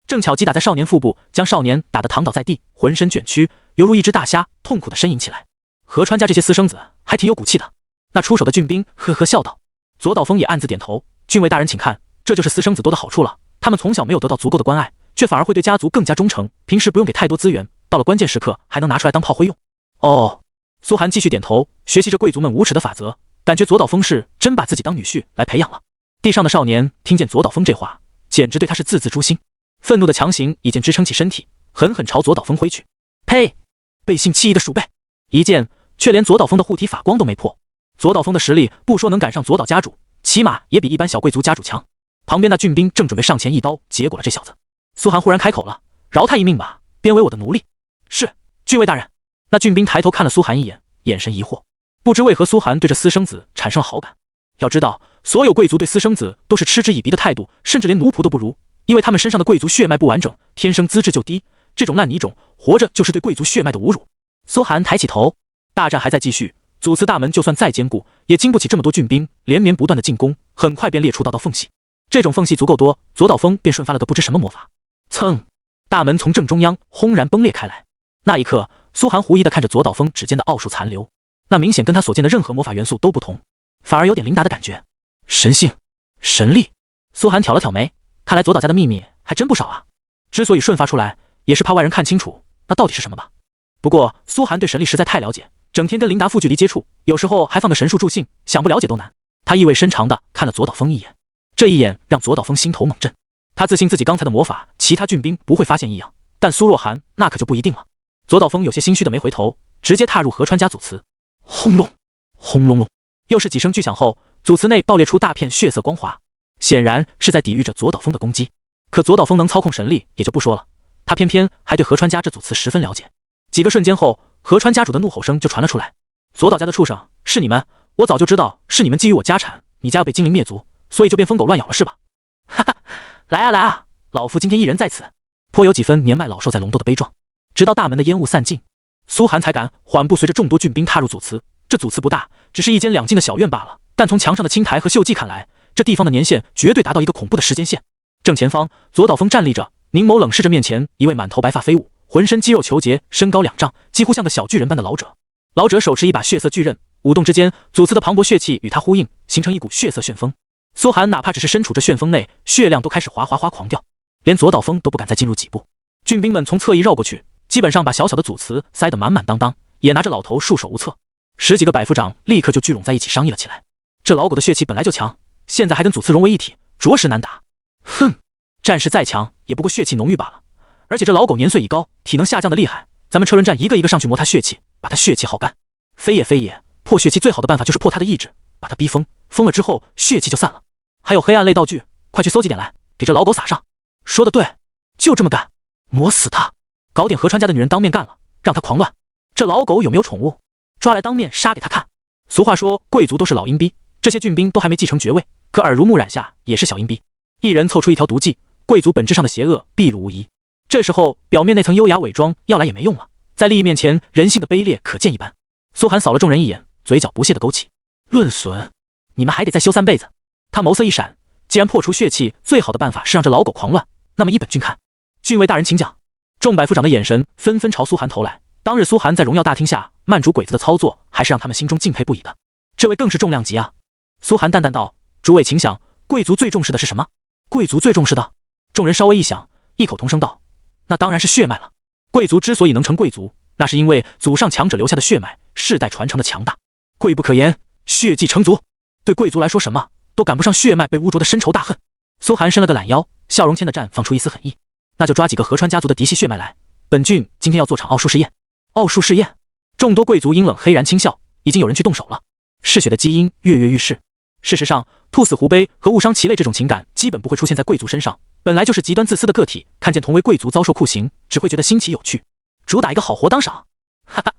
正巧击打在少年腹部，将少年打得躺倒在地，浑身卷曲，犹如一只大虾，痛苦地呻吟起来。河川家这些私生子还挺有骨气的。那出手的郡兵呵呵笑道。左岛峰也暗自点头，郡尉大人请看，这就是私生子多的好处了。他们从小没有得到足够的关爱，却反而会对家族更加忠诚，平时不用给太多资源，到了关键时刻还能拿出来当炮灰用。哦，苏寒继续点头，学习着贵族们无耻的法则，感觉左岛峰是真把自己当女婿来培养了。地上的少年听见左岛峰这话，简直对他是字字诛心，愤怒的强行已经支撑起身体，狠狠朝左岛峰挥去。呸！背信弃义的鼠辈！一剑却连左岛峰的护体法光都没破。左岛峰的实力不说能赶上左岛家主，起码也比一般小贵族家主强。旁边那郡兵正准备上前一刀结果了这小子，苏寒忽然开口了：“饶他一命吧，编为我的奴隶。”是，郡尉大人。那郡兵抬头看了苏寒一眼，眼神疑惑，不知为何苏寒对这私生子产生了好感。要知道，所有贵族对私生子都是嗤之以鼻的态度，甚至连奴仆都不如，因为他们身上的贵族血脉不完整，天生资质就低，这种烂泥种活着就是对贵族血脉的侮辱。苏寒抬起头，大战还在继续，祖祠大门就算再坚固，也经不起这么多俊兵连绵不断的进攻，很快便裂出道道缝隙。这种缝隙足够多，左岛风便瞬发了个不知什么魔法，噌，大门从正中央轰然崩裂开来。那一刻，苏寒狐疑地看着左岛风指尖的奥数残留，那明显跟他所见的任何魔法元素都不同，反而有点琳达的感觉。神性，神力。苏寒挑了挑眉，看来左岛家的秘密还真不少啊。之所以瞬发出来，也是怕外人看清楚那到底是什么吧。不过苏寒对神力实在太了解，整天跟琳达负距离接触，有时候还放个神术助兴，想不了解都难。他意味深长地看了左岛风一眼，这一眼让左岛风心头猛震。他自信自己刚才的魔法，其他俊兵不会发现异样，但苏若寒那可就不一定了。左岛风有些心虚的没回头，直接踏入河川家祖祠。轰隆，轰隆隆，又是几声巨响后，祖祠内爆裂出大片血色光华，显然是在抵御着左岛风的攻击。可左岛风能操控神力也就不说了，他偏偏还对河川家这祖祠十分了解。几个瞬间后，河川家主的怒吼声就传了出来：“左岛家的畜生，是你们！我早就知道是你们觊觎我家产，你家要被精灵灭族，所以就变疯狗乱咬了是吧？哈哈，来啊来啊，老夫今天一人在此。”颇有几分年迈老兽在龙斗的悲壮。直到大门的烟雾散尽，苏寒才敢缓步随着众多俊兵踏入祖祠。这祖祠不大，只是一间两进的小院罢了，但从墙上的青苔和锈迹看来，这地方的年限绝对达到一个恐怖的时间线。正前方，左岛风站立着，凝眸冷视着面前一位满头白发飞舞、浑身肌肉虬结、身高2丈，几乎像个小巨人般的老者。老者手持一把血色巨刃，舞动之间，祖祠的磅礴血气与他呼应，形成一股血色旋风。苏寒哪怕只是身处这旋风内，血量都开始哗哗哗狂掉，连左岛风都不敢再进入几步。俊兵们从侧翼绕过去，基本上把小小的祖祠塞得满满当当，也拿着老头束手无策。10几个百夫长立刻就聚拢在一起商议了起来。这老狗的血气本来就强，现在还跟祖祠融为一体，着实难打。哼，战士再强也不过血气浓郁罢了。而且这老狗年岁已高，体能下降的厉害，咱们车轮战一个一个上去磨他血气，把他血气耗干。非也非也，破血气最好的办法就是破他的意志，把他逼疯，疯了之后血气就散了。还有黑暗类道具，快去搜几点来，给这老狗撒上。说得对，就这么干，磨死他。搞点河川家的女人当面干了，让他狂乱。这老狗有没有宠物？抓来当面杀给他看。俗话说贵族都是老阴逼，这些俊兵都还没继承爵位，可耳濡目染下也是小阴逼。一人凑出一条毒计，贵族本质上的邪恶毕露无遗。这时候表面那层优雅伪装要来也没用了，在利益面前人性的卑劣可见一斑。苏寒扫了众人一眼，嘴角不屑地勾起：论损，你们还得再修3辈子。他眸色一闪，既然破除血气最好的办法是让这老狗狂乱，那么依本君看。郡尉大人请讲。众百夫长的眼神纷纷朝苏寒投来。当日苏寒在荣耀大厅下慢主鬼子的操作，还是让他们心中敬佩不已的。这位更是重量级啊。苏寒淡淡道：诸位请想，贵族最重视的是什么？贵族最重视的？众人稍微一想，异口同声道：那当然是血脉了。贵族之所以能成贵族，那是因为祖上强者留下的血脉世代传承的强大。贵不可言，血继承族。对贵族来说，什么都赶不上血脉被污浊的深仇大恨。苏寒伸了个懒腰，笑容间的绽放出一丝狠意。那就抓几个河川家族的嫡系血脉来，本郡今天要做场奥数试验。奥数试验？众多贵族阴冷黑然轻笑，已经有人去动手了。嗜血的基因跃跃欲试。事实上，兔死狐悲和误伤其类这种情感基本不会出现在贵族身上，本来就是极端自私的个体，看见同为贵族遭受酷刑，只会觉得新奇有趣，主打一个好活当赏。哈哈，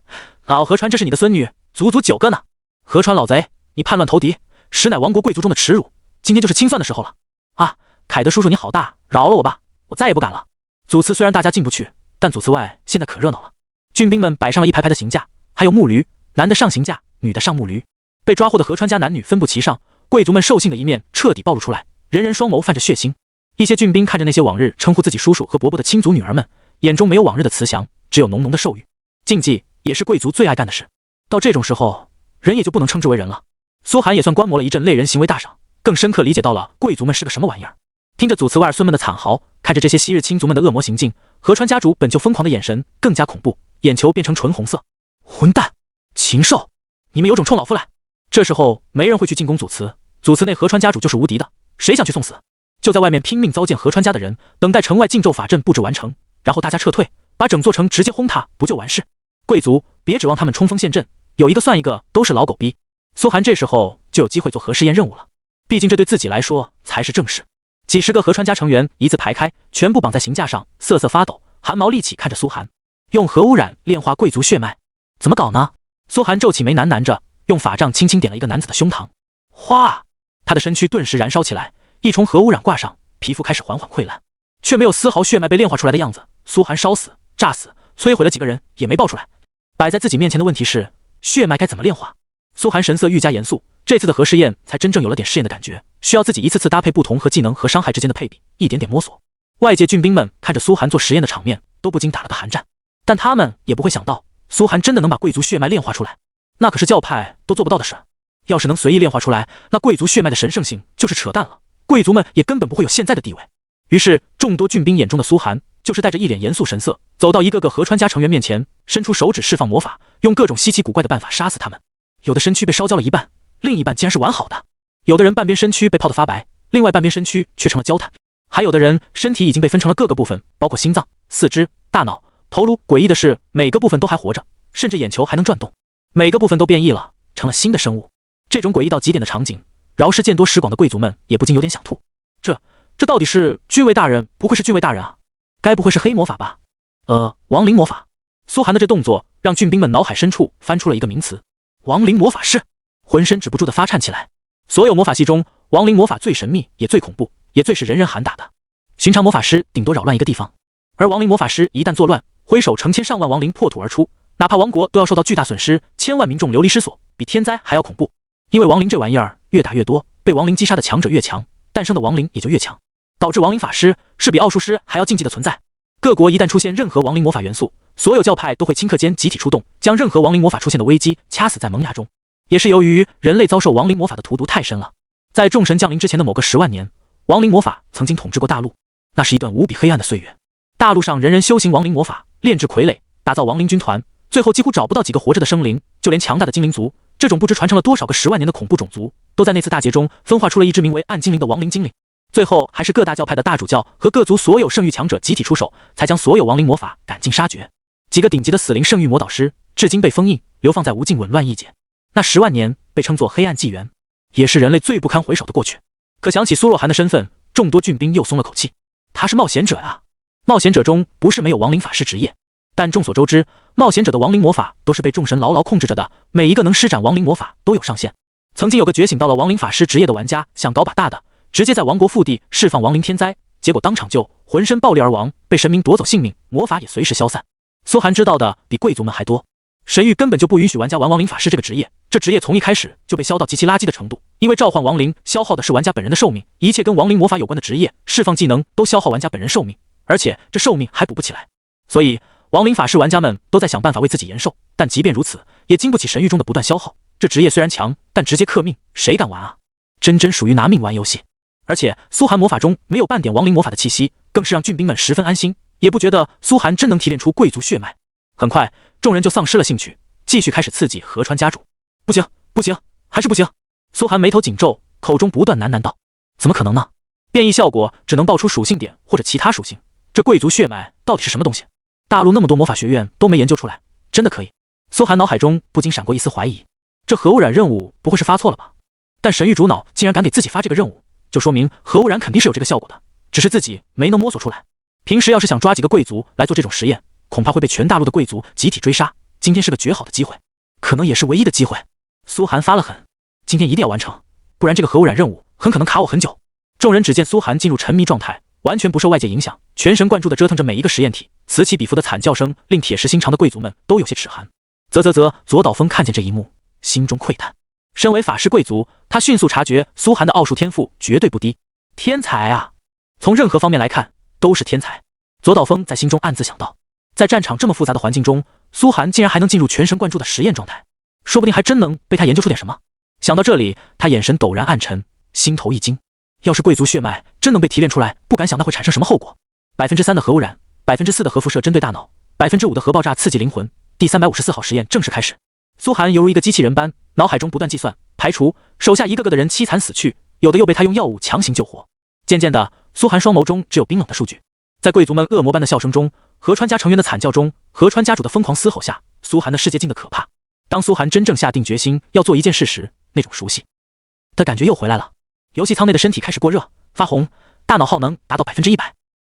老河川，这是你的孙女，足足9个呢。河川老贼，你叛乱投敌，实乃亡国贵族中的耻辱，今天就是清算的时候了。啊，凯德叔叔你好大，饶了我吧，我再也不敢了。祖祠虽然大家进不去，但祖祠外现在可热闹了。军兵们摆上了一排排的行架，还有木驴，男的上行架，女的上木驴。被抓获的河川家男女分不齐上，贵族们兽性的一面彻底暴露出来，人人双眸泛着血腥。一些俊兵看着那些往日称呼自己叔叔和伯伯的亲族女儿们，眼中没有往日的慈祥，只有浓浓的兽欲。竞技也是贵族最爱干的事，到这种时候，人也就不能称之为人了。苏寒也算观摩了一阵类人行为大赏，更深刻理解到了贵族们是个什么玩意儿。听着祖祠外儿孙们的惨嚎，看着这些昔日亲族们的恶魔行径，河川家主本就疯狂的眼神更加恐怖，眼球变成纯红色。混蛋，禽兽，你们有种冲老夫来！这时候没人会去进攻祖祠，祖祠内河川家主就是无敌的，谁想去送死？就在外面拼命糟践河川家的人，等待城外禁咒法阵布置完成，然后大家撤退，把整座城直接轰塌，不就完事？贵族别指望他们冲锋陷阵，有一个算一个，都是老狗逼。苏寒这时候就有机会做核试验任务了，毕竟这对自己来说才是正事。几十个河川家成员一字排开，全部绑在行架上，瑟瑟发抖，汗毛立起看着苏寒。用核污染炼化贵族血脉，怎么搞呢？苏寒皱起眉喃喃着，用法杖轻轻点了一个男子的胸膛，哗，他的身躯顿时燃烧起来，一重核污染挂上，皮肤开始缓缓溃烂，却没有丝毫血脉被炼化出来的样子。苏寒烧死、炸死、摧毁了几个人也没爆出来。摆在自己面前的问题是，血脉该怎么炼化？苏寒神色愈加严肃，这次的核试验才真正有了点试验的感觉，需要自己一次次搭配不同核技能和伤害之间的配比，一点点摸索。外界军兵们看着苏寒做实验的场面，都不禁打了个寒战。但他们也不会想到，苏寒真的能把贵族血脉炼化出来，那可是教派都做不到的事。要是能随意炼化出来，那贵族血脉的神圣性就是扯淡了，贵族们也根本不会有现在的地位。于是，众多军兵眼中的苏寒，就是带着一脸严肃神色，走到一个个河川家成员面前，伸出手指释放魔法，用各种稀奇古怪的办法杀死他们。有的身躯被烧焦了一半，另一半竟然是完好的；有的人半边身躯被泡得发白，另外半边身躯却成了焦炭；还有的人身体已经被分成了各个部分，包括心脏、四肢、大脑、头颅。诡异的是，每个部分都还活着，甚至眼球还能转动，每个部分都变异了，成了新的生物。这种诡异到极点的场景，饶是见多识广的贵族们也不禁有点想吐。这到底是郡尉大人？不会是郡尉大人啊？该不会是黑魔法吧？亡灵魔法。苏寒的这动作让郡兵们脑海深处翻出了一个名词：亡灵魔法师，浑身止不住的发颤起来。所有魔法系中，亡灵魔法最神秘，也最恐怖，也最是人人喊打的。寻常魔法师顶多扰乱一个地方，而亡灵魔法师一旦作乱，挥手成千上万亡灵破土而出，哪怕王国都要受到巨大损失，千万民众流离失所，比天灾还要恐怖。因为亡灵这玩意儿越打越多，被亡灵击杀的强者越强，诞生的亡灵也就越强，导致亡灵法师是比奥术师还要禁忌的存在。各国一旦出现任何亡灵魔法元素，所有教派都会顷刻间集体出动，将任何亡灵魔法出现的危机掐死在萌芽中。也是由于人类遭受亡灵魔法的荼毒太深了，在众神降临之前的某个10万年，亡灵魔法曾经统治过大陆，那是一段无比黑暗的岁月。大陆上人人修行亡灵魔法，炼制傀儡，打造亡灵军团，最后几乎找不到几个活着的生灵，就连强大的精灵族，这种不知传承了多少个10万年的恐怖种族，都在那次大劫中分化出了一只名为暗精灵的亡灵精灵。最后还是各大教派的大主教和各族所有圣域强者集体出手，才将所有亡灵魔法赶尽杀绝。几个顶级的死灵圣域魔导师至今被封印，流放在无尽紊乱异界。那10万年被称作黑暗纪元，也是人类最不堪回首的过去。可想起苏若涵的身份，众多郡兵又松了口气。他是冒险者啊！冒险者中不是没有亡灵法师职业，但众所周知，冒险者的亡灵魔法都是被众神牢牢控制着的，每一个能施展亡灵魔法都有上限。曾经有个觉醒到了亡灵法师职业的玩家，想搞把大的，直接在王国腹地释放亡灵天灾，结果当场就浑身爆裂而亡，被神明夺走性命，魔法也随时消散。苏寒知道的比贵族们还多，神域根本就不允许玩家玩亡灵法师这个职业，这职业从一开始就被削到极其垃圾的程度，因为召唤亡灵消耗的是玩家本人的寿命，一切跟亡灵魔法有关的职业释放技能都消耗玩家本人寿命，而且这寿命还补不起来。所以亡灵法师玩家们都在想办法为自己延寿，但即便如此，也经不起神域中的不断消耗。这职业虽然强，但直接克命，谁敢玩啊？真属于拿命玩游戏。而且苏寒魔法中没有半点亡灵魔法的气息，更是让郡兵们十分安心，也不觉得苏寒真能提炼出贵族血脉。很快，众人就丧失了兴趣，继续开始刺激河川家主。不行，还是不行！苏寒眉头紧皱，口中不断喃喃道：“怎么可能呢？变异效果只能爆出属性点或者其他属性，这贵族血脉到底是什么东西？大陆那么多魔法学院都没研究出来，真的可以？”苏寒脑海中不禁闪过一丝怀疑，这核污染任务不会是发错了吧？但神域主脑竟然敢给自己发这个任务，就说明核污染肯定是有这个效果的，只是自己没能摸索出来。平时要是想抓几个贵族来做这种实验，恐怕会被全大陆的贵族集体追杀。今天是个绝好的机会，可能也是唯一的机会。苏寒发了狠，今天一定要完成，不然这个核污染任务很可能卡我很久。众人只见苏寒进入沉迷状态，完全不受外界影响，全神贯注地折腾着每一个实验体，此起彼伏的惨叫声令铁石心肠的贵族们都有些齿寒。左岛峰看见这一幕，心中喟叹。身为法师贵族，他迅速察觉苏寒的奥术天赋绝对不低，天才啊！从任何方面来看都是天才。左岛峰在心中暗自想到，在战场这么复杂的环境中，苏寒竟然还能进入全神贯注的实验状态，说不定还真能被他研究出点什么。想到这里，他眼神陡然暗沉，心头一惊。要是贵族血脉真能被提炼出来，不敢想那会产生什么后果。3%的核污染，4%的核辐射针对大脑，5%的核爆炸刺激灵魂。第354号实验正式开始。苏寒犹如一个机器人般，脑海中不断计算、排除，手下一个个的人凄惨死去，有的又被他用药物强行救活。渐渐的，苏寒双眸中只有冰冷的数据。在贵族们恶魔般的笑声中，河川家成员的惨叫中，河川家主的疯狂嘶吼下，苏寒的世界静得可怕。当苏寒真正下定决心要做一件事时，那种熟悉的感觉又回来了。游戏舱内的身体开始过热、发红，大脑耗能达到100%。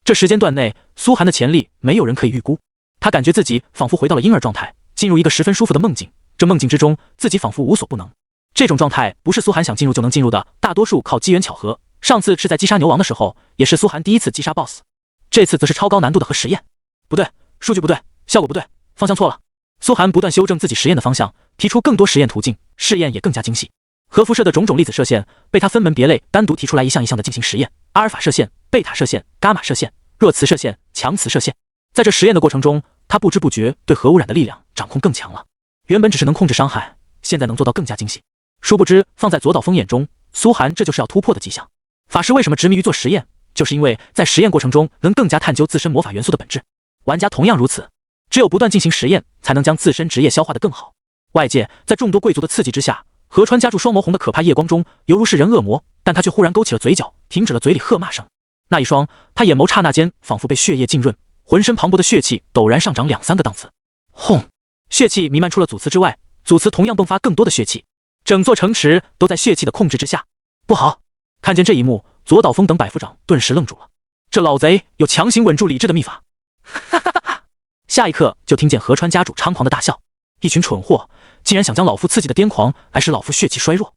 这时间段内，苏寒的潜力没有人可以预估。他感觉自己仿佛回到了婴儿状态，进入一个十分舒服的梦境。这梦境之中，自己仿佛无所不能。这种状态不是苏寒想进入就能进入的，大多数靠机缘巧合。上次是在击杀牛王的时候，也是苏寒第一次击杀 BOSS。这次则是超高难度的核实验。不对，数据不对，效果不对，方向错了。苏寒不断修正自己实验的方向，提出更多实验途径，试验也更加精细。核辐射的种种粒子射线被他分门别类单独提出来，一项一项的进行实验：阿尔法射线、贝塔射线、伽马射线、弱磁射线、强磁射线。在这实验的过程中，他不知不觉对核污染的力量掌控更强了。原本只是能控制伤害，现在能做到更加精细。殊不知，放在左岛风眼中，苏寒这就是要突破的迹象。法师为什么执迷于做实验？就是因为在实验过程中能更加探究自身魔法元素的本质。玩家同样如此，只有不断进行实验，才能将自身职业消化得更好。外界在众多贵族的刺激之下，河川家住双眸红的可怕夜光中，犹如是人恶魔，但他却忽然勾起了嘴角，停止了嘴里喝骂声。那一双，他眼眸刹那间仿佛被血液浸润，浑身磅礴的血气陡然上涨2-3个档次。轰！血气弥漫出了祖祠之外，祖祠同样迸发更多的血气，整座城池都在血气的控制之下。不好！看见这一幕，左岛风等百夫长顿时愣住了。这老贼有强行稳住理智的秘法！哈哈哈哈！下一刻就听见河川家主猖狂的大笑：“一群蠢货，竟然想将老夫刺激的癫狂，来使老夫血气衰弱！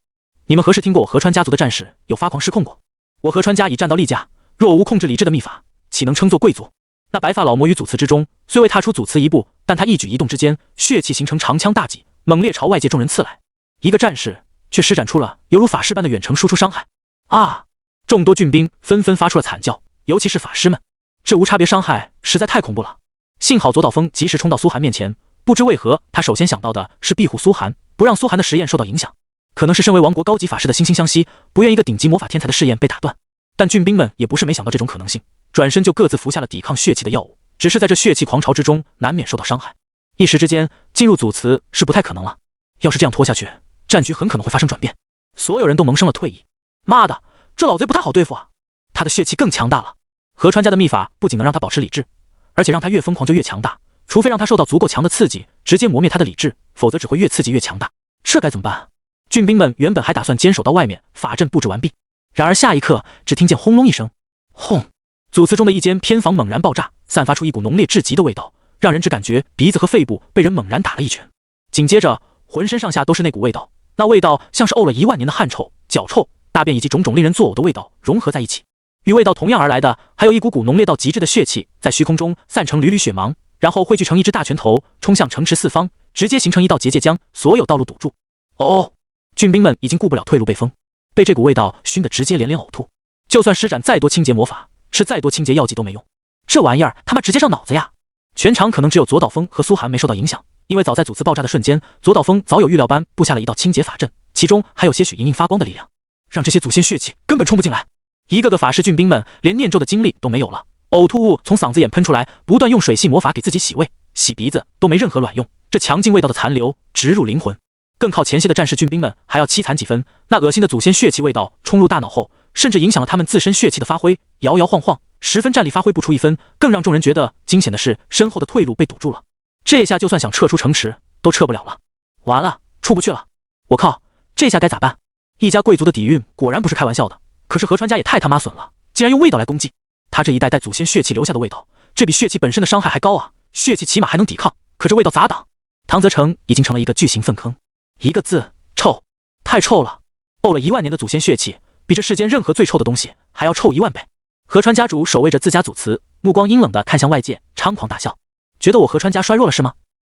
你们何时听过我河川家族的战士有发狂失控过？我河川家已战到立家，若无控制理智的秘法，岂能称作贵族？”那白发老魔于祖祠之中，虽未踏出祖祠一步，但他一举一动之间，血气形成长枪大戟，猛烈朝外界众人刺来。一个战士却施展出了犹如法师般的远程输出伤害。啊！众多郡兵纷纷发出了惨叫，尤其是法师们，这无差别伤害实在太恐怖了。幸好左岛风及时冲到苏寒面前，不知为何，他首先想到的是庇护苏寒，不让苏寒的实验受到影响。可能是身为王国高级法师的惺惺相惜，不愿一个顶级魔法天才的试验被打断。但郡兵们也不是没想到这种可能性，转身就各自服下了抵抗血气的药物，只是在这血气狂潮之中，难免受到伤害。一时之间，进入祖祠是不太可能了。要是这样拖下去，战局很可能会发生转变。所有人都萌生了退意。妈的，这老贼不太好对付啊！他的血气更强大了。河川家的秘法不仅能让他保持理智，而且让他越疯狂就越强大。除非让他受到足够强的刺激，直接磨灭他的理智，否则只会越刺激越强大。这该怎么办？郡兵们原本还打算坚守到外面，法阵布置完毕。然而下一刻，只听见轰隆一声，轰！祖祠中的一间偏房猛然爆炸，散发出一股浓烈至极的味道，让人只感觉鼻子和肺部被人猛然打了一拳。紧接着，浑身上下都是那股味道，那味道像是沤了10000年的汗臭、脚臭、大便以及种种令人作呕的味道融合在一起。与味道同样而来的，还有一股浓烈到极致的血气，在虚空中散成缕缕血芒，然后汇聚成一只大拳头，冲向城池四方，直接形成一道结界，将所有道路堵住。哦！郡兵们已经顾不了退路被封，被这股味道熏得直接连连呕吐。就算施展再多清洁魔法，吃再多清洁药剂都没用，这玩意儿他妈直接上脑子呀！全场可能只有左岛风和苏寒没受到影响，因为早在祖祠爆炸的瞬间，左岛风早有预料般布下了一道清洁法阵，其中还有些许隐隐发光的力量，让这些祖先血气根本冲不进来。一个个法师郡兵们连念咒的精力都没有了，呕吐物从嗓子眼喷出来，不断用水系魔法给自己洗胃、洗鼻子都没任何卵用，这强劲味道的残留直入灵魂。更靠前些的战士郡兵们还要凄惨几分，那恶心的祖先血气味道冲入大脑后，甚至影响了他们自身血气的发挥，摇摇晃晃，十分战力发挥不出一分。更让众人觉得惊险的是，身后的退路被堵住了，这下就算想撤出城池都撤不了了。完了，出不去了！我靠，这下该咋办？一家贵族的底蕴果然不是开玩笑的。可是河川家也太他妈损了，竟然用味道来攻击他这一代带祖先血气留下的味道，这比血气本身的伤害还高啊！血气起码还能抵抗，可这味道咋挡？唐泽城已经成了一个巨型粪坑，一个字：臭！太臭了！沤了10000年的祖先血气，比这世间任何最臭的东西还要臭10000倍。河川家主守卫着自家祖祠，目光阴冷地看向外界，猖狂大笑，觉得我河川家衰弱了是吗？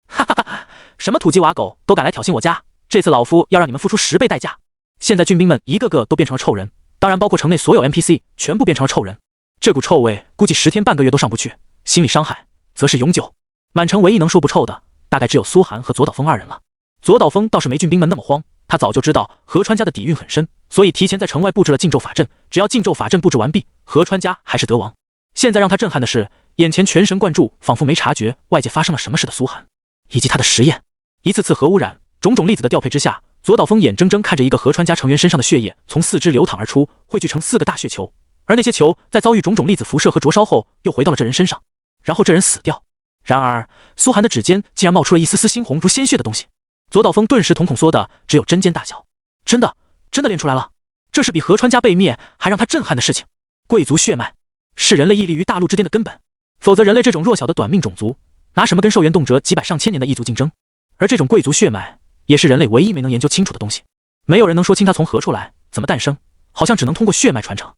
哈哈哈！什么土鸡瓦狗都敢来挑衅我家，这次老夫要让你们付出10倍代价！现在郡兵们一个个都变成了臭人。当然包括城内所有 NPC 全部变成了臭人，这股臭味估计10天半个月都上不去，心理伤害则是永久。满城唯一能说不臭的，大概只有苏寒和左岛风2人了。左岛风倒是没郡兵们那么慌，他早就知道河川家的底蕴很深，所以提前在城外布置了禁咒法阵，只要禁咒法阵布置完毕，河川家还是得亡。现在让他震撼的是，眼前全神贯注，仿佛没察觉外界发生了什么似的苏寒，以及他的实验，一次次核污染，种种粒子的调配之下，左岛风眼睁睁看着一个河川家成员身上的血液从四肢流淌而出，汇聚成4个大血球，而那些球在遭遇种种粒子辐射和灼烧后，又回到了这人身上，然后这人死掉。然而苏寒的指尖竟然冒出了一丝丝猩红如鲜血的东西，左岛风顿时瞳孔缩的只有针尖大小，真的练出来了！这是比河川家被灭还让他震撼的事情。贵族血脉是人类屹立于大陆之巅的根本，否则人类这种弱小的短命种族，拿什么跟寿元动辄几百上千年的异族竞争？而这种贵族血脉也是人类唯一没能研究清楚的东西，没有人能说清它从何处来，怎么诞生，好像只能通过血脉传承。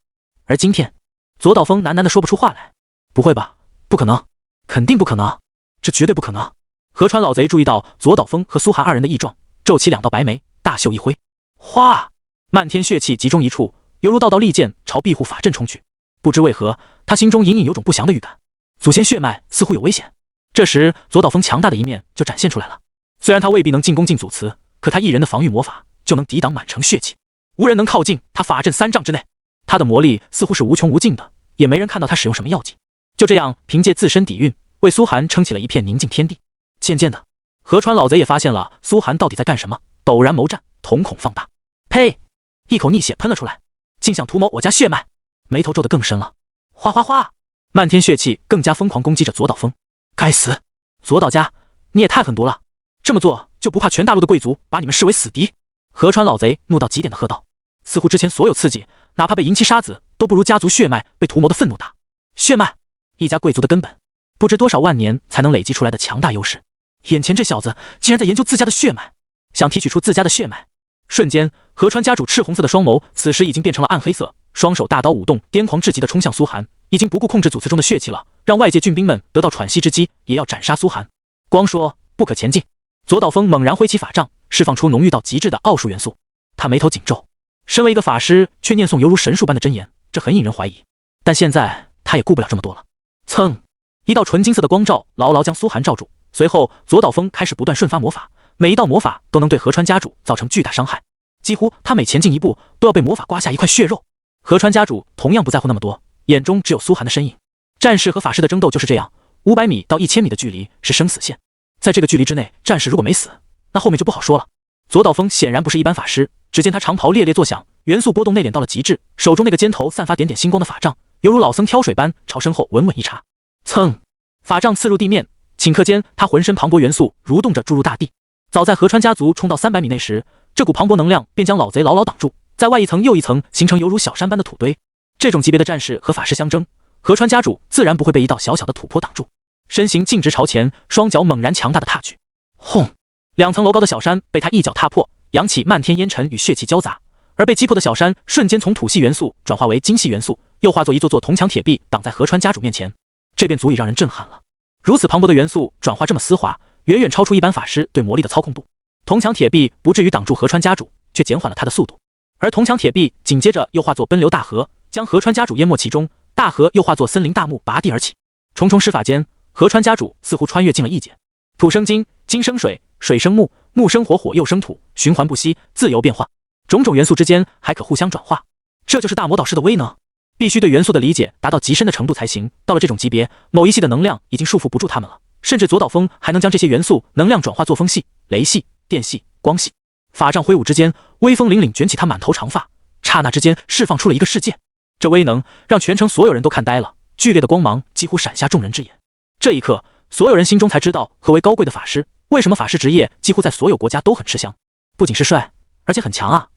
而今天，左岛风喃喃地说不出话来。不会吧？不可能，肯定不可能，这绝对不可能！河川老贼注意到左岛风和苏寒二人的异状，皱起2道白眉，大袖一挥，哗！漫天血气集中一处，犹如道道利剑朝庇护法阵冲去。不知为何，他心中隐隐有种不祥的预感，祖先血脉似乎有危险。这时，左岛风强大的一面就展现出来了。虽然他未必能进攻进祖祠，可他一人的防御魔法就能抵挡满城血气，无人能靠近他法阵3丈之内。他的魔力似乎是无穷无尽的，也没人看到他使用什么药剂。就这样，凭借自身底蕴，为苏寒撑起了一片宁静天地。渐渐的，河川老贼也发现了苏寒到底在干什么，陡然眸战，瞳孔放大，呸！一口逆血喷了出来，竟想图谋我家血脉，眉头皱得更深了。哗哗哗！漫天血气更加疯狂攻击着左岛风。该死！左岛家，你也太狠毒了！这么做就不怕全大陆的贵族把你们视为死敌？河川老贼怒到极点的喝道，似乎之前所有刺激，哪怕被银七杀子，都不如家族血脉被图谋的愤怒大。血脉，一家贵族的根本，不知多少万年才能累积出来的强大优势。眼前这小子竟然在研究自家的血脉，想提取出自家的血脉。瞬间，河川家主赤红色的双眸此时已经变成了暗黑色，双手大刀舞动，癫狂至极的冲向苏寒，已经不顾控制祖祠中的血气了，让外界郡兵们得到喘息之机，也要斩杀苏寒。光说不可前进。左岛风猛然挥起法杖，释放出浓郁到极致的奥术元素。他眉头紧皱，身为一个法师，却念诵犹如神术般的真言，这很引人怀疑。但现在他也顾不了这么多了。噌！一道纯金色的光罩牢牢将苏寒罩住，随后左岛风开始不断瞬发魔法，每一道魔法都能对河川家主造成巨大伤害，几乎他每前进一步都要被魔法刮下一块血肉。河川家主同样不在乎那么多，眼中只有苏寒的身影。战士和法师的争斗就是这样，500米到1000米的距离是生死线，在这个距离之内，战士如果没死，那后面就不好说了。左岛风显然不是一般法师，只见他长袍猎猎作响，元素波动内敛到了极致，手中那个尖头散发点点星光的法杖，犹如老僧挑水般朝身后稳稳一插。噌！法杖刺入地面，顷刻间他浑身磅礴元素蠕动着注入大地。早在河川家族冲到300米内时，这股磅礴能量便将老贼牢牢挡住，在外一层又一层形成犹如小山般的土堆。这种级别的战士和法师相争，河川家主自然不会被一道小小的土坡挡住，身形径直朝前，双脚猛然强大的踏去。轰！2层楼高的小山被他一脚踏破，扬起漫天烟尘与血气交杂，而被击破的小山瞬间从土系元素转化为金系元素，又化作一座座铜墙铁壁挡在河川家主面前。这便足以让人震撼了。如此磅礴的元素转化这么丝滑，远远超出一般法师对魔力的操控度。铜墙铁壁不至于挡住河川家主，却减缓了他的速度，而铜墙铁壁紧接着又化作奔流大河，将河川家主淹没其中，大河又化作森林大木拔地而起。重重施法间，河川家主似乎穿越进了异界。土生金，金生水，水生木，木生火，火又生土，循环不息，自由变化，种种元素之间还可互相转化。这就是大魔导师的威能，必须对元素的理解达到极深的程度才行。到了这种级别，某一系的能量已经束缚不住他们了，甚至左岛风还能将这些元素能量转化作风系、雷系、电系、光系。法杖挥舞之间，威风凛凛卷起他满头长发，刹那之间释放出了一个世界。这威能让全城所有人都看呆了，剧烈的光芒几乎闪瞎众人之眼。这一刻，所有人心中才知道何为高贵的法师，为什么法师职业几乎在所有国家都很吃香，不仅是帅，而且很强啊！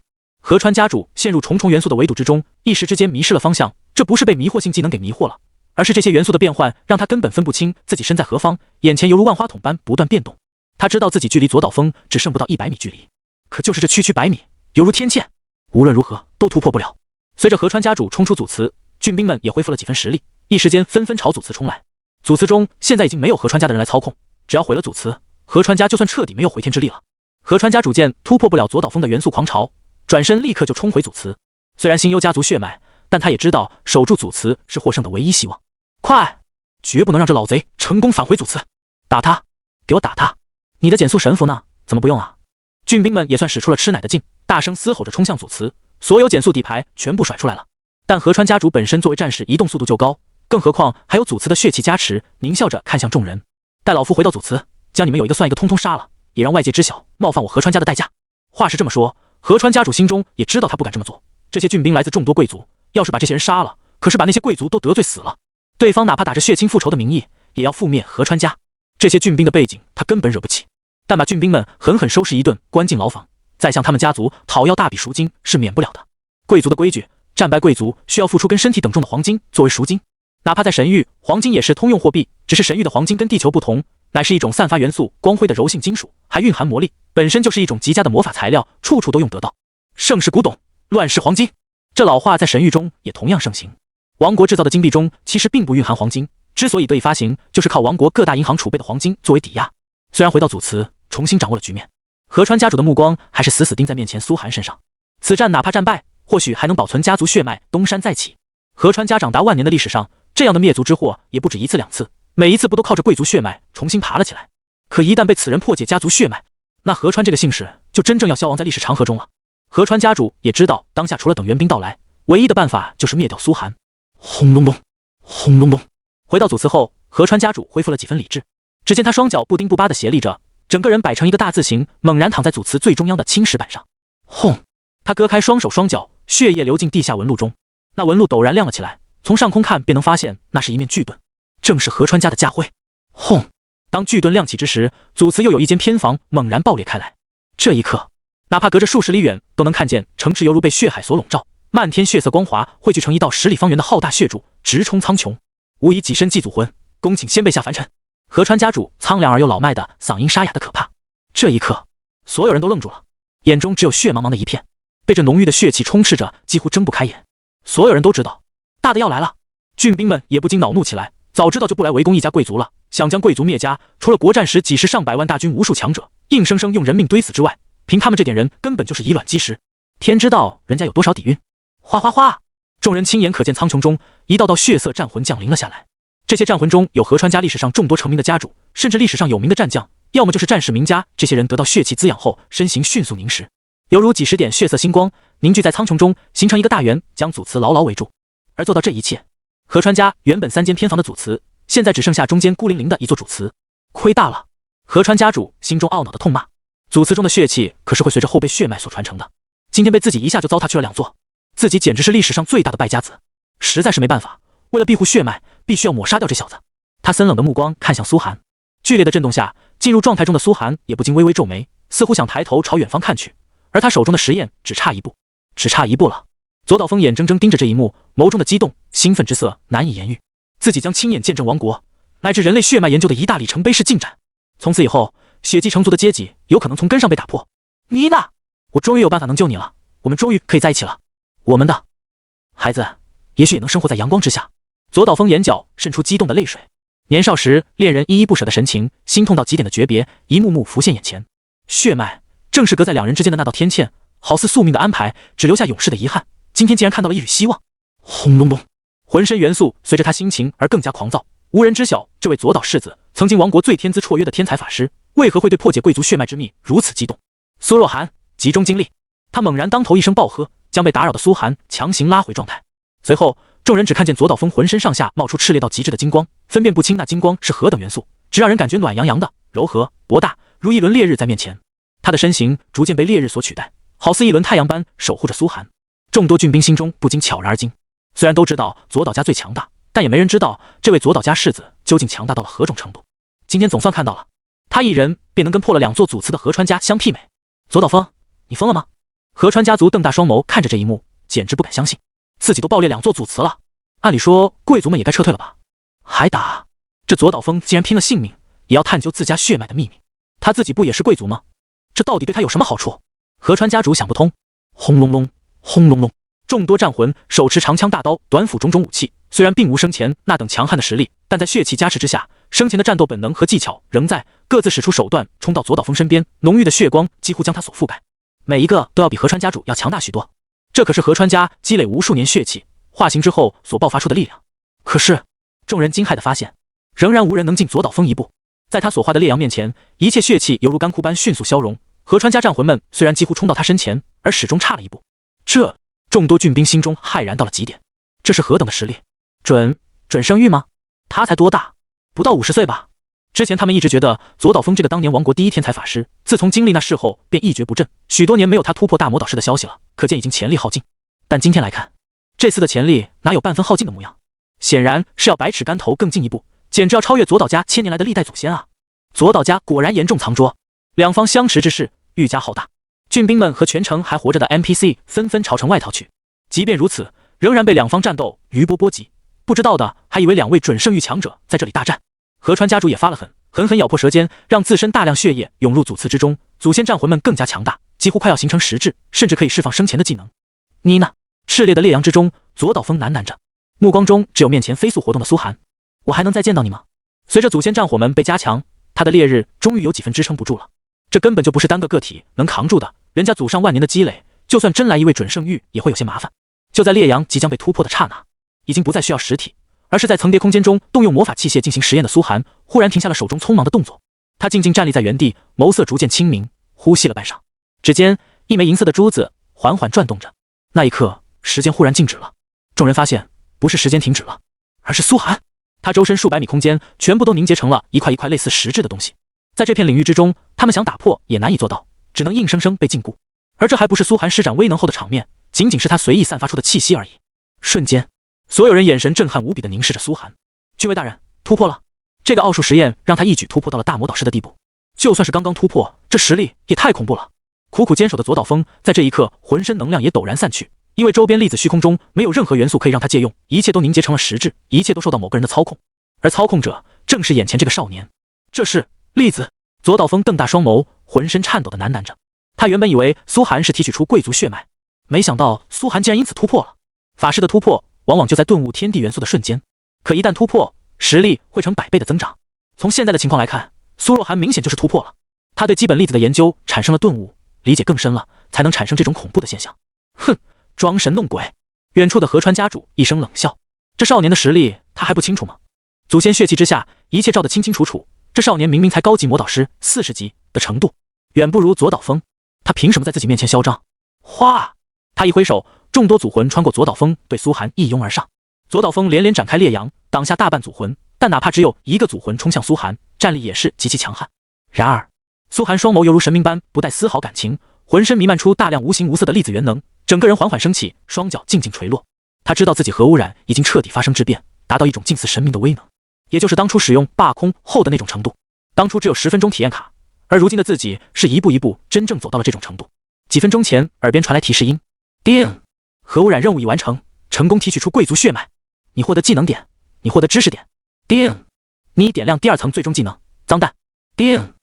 河川家主陷入重重元素的围堵之中，一时之间迷失了方向。这不是被迷惑性技能给迷惑了，而是这些元素的变换让他根本分不清自己身在何方，眼前犹如万花筒般不断变动。他知道自己距离左岛风只剩不到100米距离，可就是这区区100米，犹如天堑，无论如何都突破不了。随着河川家主冲出祖祠，郡兵们也恢复了几分实力，一时间纷纷朝祖祠冲来。祖祠中现在已经没有河川家的人来操控，只要毁了祖祠，河川家就算彻底没有回天之力了。河川家主见突破不了左岛风的元素狂潮，转身立刻就冲回祖祠。虽然心忧家族血脉，但他也知道守住祖祠是获胜的唯一希望。快，绝不能让这老贼成功返回祖祠！打他，给我打他！你的减速神符呢？怎么不用啊？郡兵们也算使出了吃奶的劲，大声嘶吼着冲向祖祠，所有减速底牌全部甩出来了。但河川家主本身作为战士，移动速度就高，更何况还有祖祠的血气加持，狞笑着看向众人：待老夫回到祖祠，将你们有一个算一个，通通杀了，也让外界知晓冒犯我河川家的代价。话是这么说，河川家主心中也知道他不敢这么做。这些郡兵来自众多贵族，要是把这些人杀了，可是把那些贵族都得罪死了。对方哪怕打着血亲复仇的名义，也要覆灭河川家。这些郡兵的背景他根本惹不起，但把郡兵们狠狠收拾一顿，关进牢房，再向他们家族讨要大笔赎金是免不了的。贵族的规矩，战败贵族需要付出跟身体等重的黄金作为赎金。哪怕在神域，黄金也是通用货币，只是神域的黄金跟地球不同，乃是一种散发元素光辉的柔性金属，还蕴含魔力，本身就是一种极佳的魔法材料，处处都用得到。盛世古董，乱世黄金，这老话在神域中也同样盛行。王国制造的金币中其实并不蕴含黄金，之所以得以发行，就是靠王国各大银行储备的黄金作为抵押。虽然回到祖祠，重新掌握了局面，河川家主的目光还是死死盯在面前苏寒身上。此战哪怕战败，或许还能保存家族血脉，东山再起。河川家长达万年的历史上，这样的灭族之祸也不止一次两次，每一次不都靠着贵族血脉重新爬了起来？可一旦被此人破解家族血脉，那河川这个姓氏就真正要消亡在历史长河中了。河川家主也知道，当下除了等援兵到来，唯一的办法就是灭掉苏寒。轰隆隆，轰隆隆。回到祖祠后，河川家主恢复了几分理智。只见他双脚不丁不巴地斜立着，整个人摆成一个大字形，猛然躺在祖祠最中央的青石板上。轰！他割开双手双脚，血液流进地下纹路中，那纹路陡然亮了起来，从上空看便能发现那是一面巨盾，正是河川家的家徽。轰！当巨盾亮起之时，祖祠又有一间偏房猛然爆裂开来。这一刻，哪怕隔着数十里远，都能看见城池犹如被血海所笼罩，漫天血色光华汇聚成一道10里方圆的浩大血柱，直冲苍穹。吾以己身祭祖魂，恭请先辈下凡尘。河川家主苍凉而又老迈的嗓音沙哑的可怕。这一刻，所有人都愣住了，眼中只有血茫茫的一片，被这浓郁的血气充斥着，几乎睁不开眼。所有人都知道，大的要来了。郡兵们也不禁恼怒起来，早知道就不来围攻一家贵族了，想将贵族灭家，除了国战时几十上百万大军无数强者硬生生用人命堆死之外，凭他们这点人根本就是以卵击石。天知道人家有多少底蕴。哗哗哗！众人亲眼可见苍穹中一道道血色战魂降临了下来。这些战魂中有河川家历史上众多成名的家主，甚至历史上有名的战将，要么就是战士名家。这些人得到血气滋养后，身形迅速凝实，犹如几十点血色星光凝聚在苍穹中，形成一个大圆，将祖祠牢牢围住。而做到这一切，河川家原本3间偏房的祖祠，现在只剩下中间孤零零的一座主祠。亏大了！河川家主心中懊恼的痛骂。祖祠中的血气可是会随着后辈血脉所传承的，今天被自己一下就糟蹋去了2座，自己简直是历史上最大的败家子。实在是没办法，为了庇护血脉，必须要抹杀掉这小子。他森冷的目光看向苏寒，剧烈的震动下，进入状态中的苏寒也不禁微微皱眉，似乎想抬头朝远方看去。而他手中的实验只差一步，只差一步了。左岛峰眼睁睁盯着这一幕，眸中的激动、兴奋之色难以言喻。自己将亲眼见证王国乃至人类血脉研究的一大里程碑式进展。从此以后，血气成族的阶级有可能从根上被打破。妮娜，我终于有办法能救你了，我们终于可以在一起了。我们的孩子也许也能生活在阳光之下。左岛峰眼角渗出激动的泪水，年少时恋人依依不舍的神情，心痛到极点的诀别，一幕幕浮现眼前。血脉正是隔在2人之间的那道天堑，好似宿命的安排，只留下永世的遗憾。今天竟然看到了一缕希望。轰隆隆，浑身元素随着他心情而更加狂躁。无人知晓，这位左岛世子曾经王国最天资绰约的天才法师，为何会对破解贵族血脉之秘如此激动？苏若涵，集中精力！他猛然当头一声暴喝，将被打扰的苏寒强行拉回状态。随后，众人只看见左岛峰浑身上下冒出炽烈到极致的金光，分辨不清那金光是何等元素，只让人感觉暖洋洋的、柔和、博大，如一轮烈日在面前。他的身形逐渐被烈日所取代，好似一轮太阳般守护着苏寒。众多郡兵心中不禁悄然而惊。虽然都知道左岛家最强大，但也没人知道这位左岛家世子究竟强大到了何种程度。今天总算看到了，他一人便能跟破了2座祖祠的河川家相媲美。左岛峰，你疯了吗？河川家族瞪大双眸看着这一幕，简直不敢相信，自己都爆裂2座祖祠了，按理说贵族们也该撤退了吧？还打？这左岛峰竟然拼了性命也要探究自家血脉的秘密，他自己不也是贵族吗？这到底对他有什么好处？河川家主想不通。轰隆隆，轰隆隆，众多战魂手持长枪大刀短斧种种武器，虽然并无生前那等强悍的实力，但在血气加持之下，生前的战斗本能和技巧仍在，各自使出手段冲到左岛峰身边，浓郁的血光几乎将他所覆盖，每一个都要比河川家主要强大许多。这可是河川家积累无数年血气化形之后所爆发出的力量。可是众人惊骇地发现，仍然无人能进左岛峰一步。在他所化的烈阳面前，一切血气犹如干枯般迅速消融。河川家战魂们虽然几乎冲到他身前，而始终差了一步。这众多郡兵心中骇然到了极点，这是何等的实力？准生育吗？他才多大？不到50岁吧？之前他们一直觉得左岛峰这个当年王国第一天才法师，自从经历那事后便一蹶不振，许多年没有他突破大魔导师的消息了，可见已经潜力耗尽。但今天来看，这次的潜力哪有半分耗尽的模样？显然是要百尺竿头更进一步，简直要超越左岛家1000年来的历代祖先啊！左岛家果然严重藏拙，两方相持之势愈加浩大。郡兵们和全城还活着的 NPC 纷纷朝城外逃去。即便如此，仍然被两方战斗余波波及，不知道的还以为2位准圣域强者在这里大战。河川家主也发了狠，狠狠咬破舌尖，让自身大量血液涌入祖祠之中，祖先战魂们更加强大，几乎快要形成实质，甚至可以释放生前的技能。妮娜，炽烈的烈阳之中，左岛峰喃喃着，目光中只有面前飞速活动的苏寒。我还能再见到你吗？随着祖先战火们被加强，他的烈日终于有几分支撑不住了。这根本就不是单个个体能扛住的，人家祖上万年的积累，就算真来一位准圣域也会有些麻烦。就在烈阳即将被突破的刹那，已经不再需要实体，而是在层叠空间中动用魔法器械进行实验的苏寒，忽然停下了手中匆忙的动作。他静静站立在原地，眸色逐渐清明，呼吸了半晌。指尖一枚银色的珠子缓缓转动着，那一刻，时间忽然静止了。众人发现，不是时间停止了，而是苏寒。他周身数百米空间全部都凝结成了一块一块类似实质的东西，在这片领域之中，他们想打破也难以做到，只能硬生生被禁锢。而这还不是苏寒施展威能后的场面，仅仅是他随意散发出的气息而已。瞬间，所有人眼神震撼无比地凝视着苏寒。郡尉大人，突破了！这个奥数实验让他一举突破到了大魔导师的地步。就算是刚刚突破，这实力也太恐怖了。苦苦坚守的左岛风在这一刻浑身能量也陡然散去，因为周边粒子虚空中没有任何元素可以让他借用，一切都凝结成了实质，一切都受到某个人的操控，而操控者正是眼前这个少年。这是粒子。左岛风瞪大双眸，浑身颤抖地喃喃着。他原本以为苏寒是提取出贵族血脉，没想到苏寒竟然因此突破了。法师的突破往往就在顿悟天地元素的瞬间，可一旦突破，实力会成100倍的增长。从现在的情况来看，苏若寒明显就是突破了。他对基本粒子的研究产生了顿悟，理解更深了，才能产生这种恐怖的现象。哼，装神弄鬼！远处的河川家主一声冷笑，这少年的实力他还不清楚吗？祖先血气之下，一切照得清清楚楚。这少年明明才高级魔导师40级的程度，远不如左岛风，他凭什么在自己面前嚣张？哗！他一挥手，众多祖魂穿过左岛风，对苏寒一拥而上。左岛风连连展开烈阳，挡下大半祖魂，但哪怕只有一个祖魂冲向苏寒，战力也是极其强悍。然而，苏寒双眸犹如神明般，不带丝毫感情，浑身弥漫出大量无形无色的粒子元能，整个人缓缓升起，双脚静静垂落。他知道自己核污染已经彻底发生质变，达到一种近似神明的威能，也就是当初使用罢空后的那种程度。当初只有10分钟体验卡，而如今的自己是一步一步真正走到了这种程度。几分钟前，耳边传来提示音：叮，核污染任务已完成，成功提取出贵族血脉，你获得技能点，你获得知识点。叮，你已点亮第2层最终技能脏弹。叮，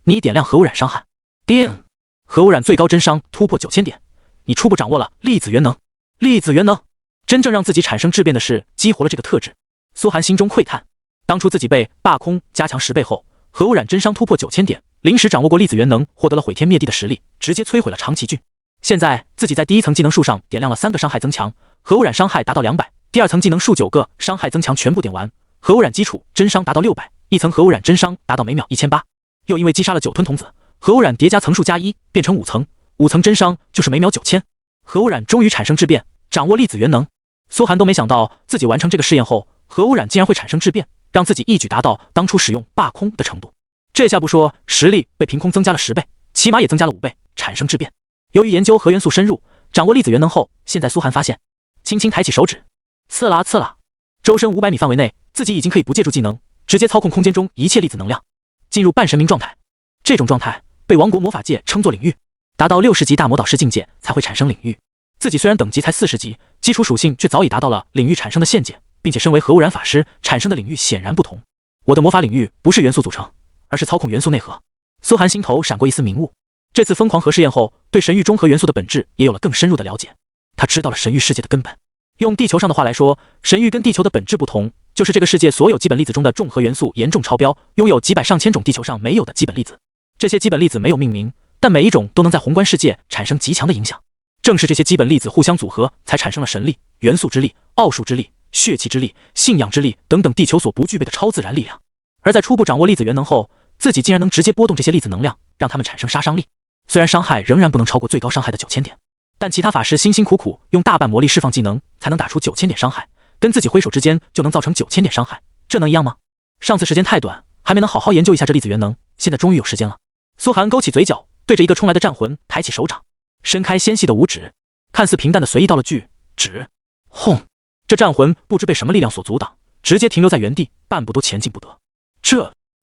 你已点亮核污染伤害。叮，核污染最高真伤突破9000点，你初步掌握了粒子元能。粒子元能，真正让自己产生质变的是激活了这个特质。苏寒心中喟叹，当初自己被罢空加强10倍后，核污染真伤突破9000点，临时掌握过粒子元能，获得了毁天灭地的实力，直接摧毁了长崎郡。现在自己在第1层技能树上点亮了3个伤害增强，核污染伤害达到200，第2层技能树9个伤害增强全部点完，核污染基础真伤达到600，一层核污染真伤达到每秒1800，又因为击杀了9吞童子，核污染叠加层数加1变成5层，5层真伤就是每秒9000。核污染终于产生质变，掌握粒子元能。苏寒都没想到自己完成这个试验后，核污染竟然会产生质变，让自己一举达到当初使用罢空的程度。这下不说实力被凭空增加了10倍，起码也增加了5倍，产生质变。由于研究核元素深入，掌握粒子元能后，现在苏寒发现，轻轻抬起手指，刺啦刺啦，周身500米范围内，自己已经可以不借助技能，直接操控空间中一切粒子能量，进入半神明状态。这种状态被王国魔法界称作领域，达到60级大魔导师境界才会产生领域。自己虽然等级才40级，基础属性却早已达到了领域产生的限界，并且身为核污染法师产生的领域显然不同。我的魔法领域不是元素组成，而是操控元素内核。苏寒心头闪过一丝明悟，这次疯狂核试验后，对神域中核元素的本质也有了更深入的了解。他知道了神域世界的根本。用地球上的话来说，神域跟地球的本质不同，就是这个世界所有基本粒子中的重核元素严重超标，拥有几百上千种地球上没有的基本粒子。这些基本粒子没有命名，但每一种都能在宏观世界产生极强的影响。正是这些基本粒子互相组合，才产生了神力、元素之力、奥数之力、血气之力、信仰之力等等地球所不具备的超自然力量。而在初步掌握粒子元能后，自己竟然能直接波动这些粒子能量，让它们产生杀伤力。虽然伤害仍然不能超过最高伤害的9000点，但其他法师辛辛苦苦用大半魔力释放技能，才能打出9000点伤害，跟自己挥手之间就能造成9000点伤害，这能一样吗？上次时间太短，还没能好好研究一下这粒子元能，现在终于有时间了。苏寒勾起嘴角，对着一个冲来的战魂抬起手掌，伸开纤细的五指，看似平淡的随意道了句指。轰！这战魂不知被什么力量所阻挡，直接停留在原地，半步都前进不得。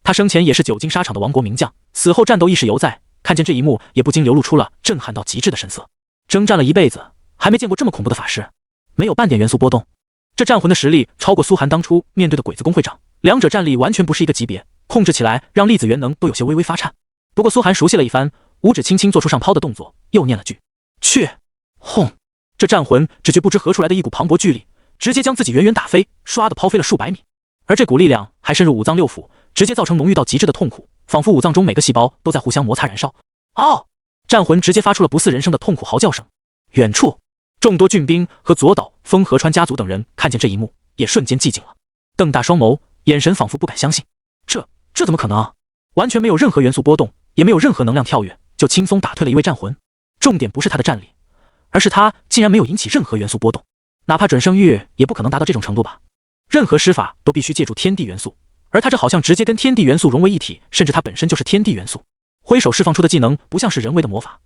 他生前也是久经沙场的亡国名将，死后战斗意识犹在，看见这一幕也不禁流露出了震撼到极致的神色。征战了一辈子，还没见过这么恐怖的法师，没有半点元素波动。这战魂的实力超过苏寒当初面对的鬼子公会长，两者战力完全不是一个级别，控制起来让粒子元能都有些微微发颤。不过苏寒熟悉了一番，五指轻轻做出上抛的动作，又念了句去。轰！这战魂只觉不知何处来的一股磅礴巨力，直接将自己远远打飞，唰的抛飞了数百米。而这股力量还深入五脏六腑，直接造成浓郁到极致的痛苦，仿佛五脏中每个细胞都在互相摩擦燃烧。嗷！战魂直接发出了不似人声的痛苦嚎叫声。远处，众多郡兵和左岛、风河川家族等人看见这一幕，也瞬间寂静了，瞪大双眸，眼神仿佛不敢相信。这怎么可能？完全没有任何元素波动，也没有任何能量跳跃，就轻松打退了一位战魂。重点不是他的战力，而是他竟然没有引起任何元素波动，哪怕准圣域也不可能达到这种程度吧。任何施法都必须借助天地元素，而他这好像直接跟天地元素融为一体，甚至他本身就是天地元素。挥手释放出的技能不像是人为的魔法，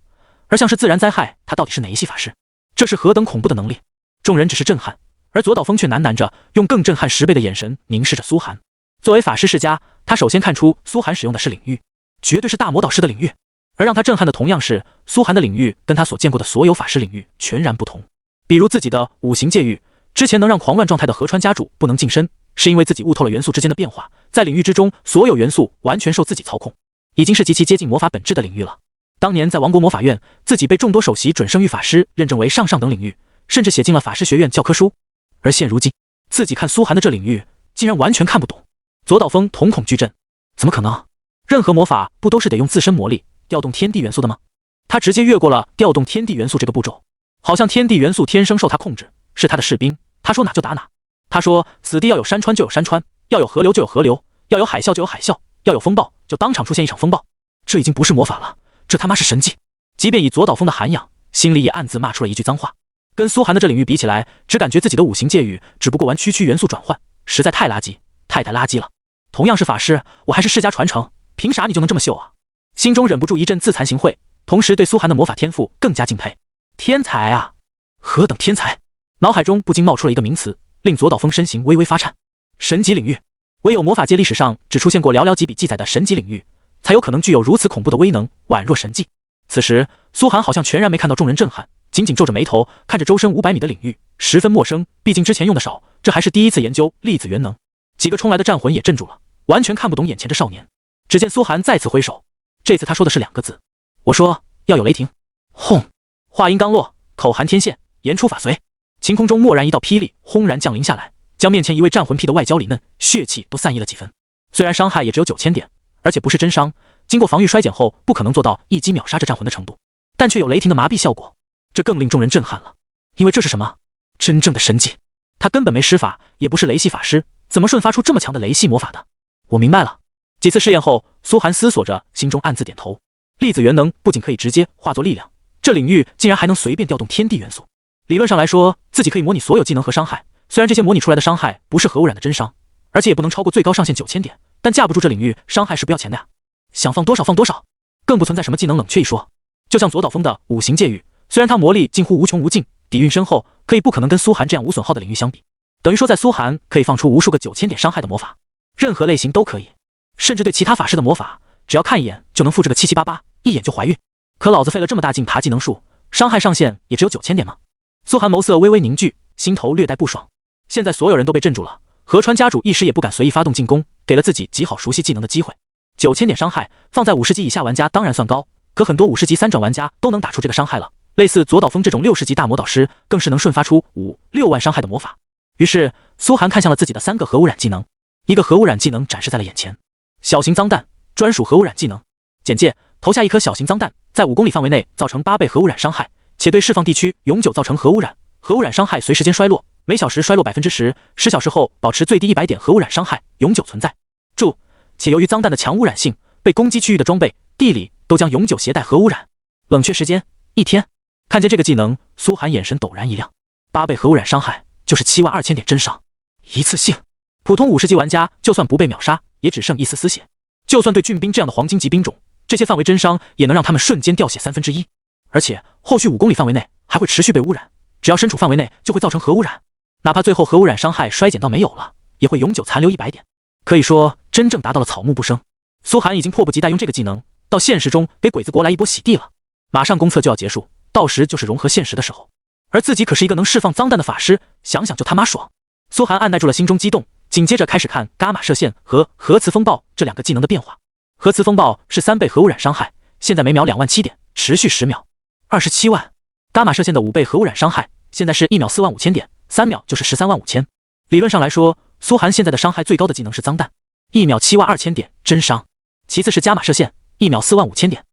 而像是自然灾害。他到底是哪一系法师？这是何等恐怖的能力！众人只是震撼，而左岛风却喃喃着，用更震撼10倍的眼神凝视着苏寒。作为法师世家，他首先看出苏寒使用的是领域，绝对是大魔导师的领域。而让他震撼的同样是，苏寒的领域跟他所见过的所有法师领域全然不同。比如自己的五行界域，之前能让狂乱状态的河川家主不能近身，是因为自己悟透了元素之间的变化，在领域之中，所有元素完全受自己操控，已经是极其接近魔法本质的领域了。当年在王国魔法院，自己被众多首席准圣域法师认证为上等领域，甚至写进了法师学院教科书。而现如今，自己看苏寒的这领域，竟然完全看不懂。左岛风瞳孔巨震，怎么可能？任何魔法不都是得用自身魔力调动天地元素的吗？他直接越过了调动天地元素这个步骤，好像天地元素天生受他控制，是他的士兵，他说哪就打哪。他说此地要有山川就有山川，要有河流就有河流，要有海啸就有海啸，要有风暴就当场出现一场风暴。这已经不是魔法了，这他妈是神迹。即便以左岛风的涵养，心里也暗自骂出了一句脏话。跟苏寒的这领域比起来，只感觉自己的五行界域只不过玩区区元素转换，实在太垃圾，太垃圾了。同样是法师，我还是世家传承，凭啥你就能这么秀啊？心中忍不住一阵自惭形秽，同时对苏寒的魔法天赋更加敬佩。天才啊，何等天才！脑海中不禁冒出了一个名词，令左岛风身形微微发颤。神级领域，唯有魔法界历史上只出现过寥寥几笔记载的神级领域，才有可能具有如此恐怖的威能，宛若神迹。此时苏寒好像全然没看到众人震撼，紧紧皱着眉头看着周身500米的领域，十分陌生，毕竟之前用的少，这还是第一次研究粒子元能。几个冲来的战魂也镇住了，完全看不懂眼前这少年。只见苏寒再次挥手，这次他说的是2个字，我说要有雷霆。轰！话音刚落，口含天线，言出法随，晴空中蓦然一道霹雳轰然降临下来，将面前一位战魂癖的外焦里嫩，血气都散溢了几分。虽然伤害也只有9000点，而且不是真伤，经过防御衰减后不可能做到一击秒杀这战魂的程度，但却有雷霆的麻痹效果，这更令众人震撼了。因为这是什么？真正的神技。他根本没施法，也不是雷系法师，怎么瞬发出这么强的雷系魔法的？我明白了。几次试验后，苏寒思索着，心中暗自点头。粒子元能不仅可以直接化作力量，这领域竟然还能随便调动天地元素。理论上来说，自己可以模拟所有技能和伤害，虽然这些模拟出来的伤害不是核污染的真伤，而且也不能超过最高上限9000点，但架不住这领域伤害是不要钱的呀，想放多少放多少，更不存在什么技能冷却一说。就像左岛风的五行界域，虽然他魔力近乎无穷无尽，底蕴深厚，可以不可能跟苏寒这样无损耗的领域相比，等于说在苏寒可以放出无数个9000点伤害的魔法，任何类型都可以，甚至对其他法师的魔法，只要看一眼就能复制个七七八八，一眼就怀孕。可老子费了这么大劲爬技能树，伤害上限也只有9000点吗？苏寒眸色微微凝聚，心头略带不爽。现在所有人都被镇住了，河川家主一时也不敢随意发动进攻，给了自己极好熟悉技能的机会。9000点伤害放在50级以下玩家当然算高，可很多50级3转玩家都能打出这个伤害了，类似左岛风这种60级大魔导师更是能瞬发出5、6万伤害的魔法。于是苏寒看向了自己的3个核污染技能，一个核污染技能展示在了眼前，小型脏弹，专属核污染技能。简介：投下一颗小型脏弹，在5公里范围内造成8倍核污染伤害，且对释放地区永久造成核污染，核污染伤害随时间衰落，每小时衰落10%，10小时后保持最低100点核污染伤害，永久存在。注：且由于脏弹的强污染性，被攻击区域的装备、地理都将永久携带核污染。冷却时间1天。看见这个技能，苏寒眼神陡然一亮，8倍核污染伤害就是72000点真伤，一次性。普通50级玩家就算不被秒杀，也只剩一丝丝血。就算对郡兵这样的黄金级兵种，这些范围真伤也能让他们瞬间掉血1/3，而且后续5公里范围内还会持续被污染，只要身处范围内就会造成核污染，哪怕最后核污染伤害衰减到没有了，也会永久残留100点。可以说真正达到了草木不生。苏寒已经迫不及待用这个技能到现实中给鬼子国来一波洗地了，马上公测就要结束，到时就是融合现实的时候，而自己可是一个能释放脏弹的法师，想想就他妈爽。苏寒按耐住了心中激动，紧接着开始看伽马射线和核磁风暴这2个技能的变化。核磁风暴是3倍核污染伤害，现在每秒27000点，持续10秒，27万。伽马射线的5倍核污染伤害，现在是1秒45000点，3秒就是135000。理论上来说，苏寒现在的伤害最高的技能是脏弹，1秒72000点真伤。其次是加码射线，1秒45000点，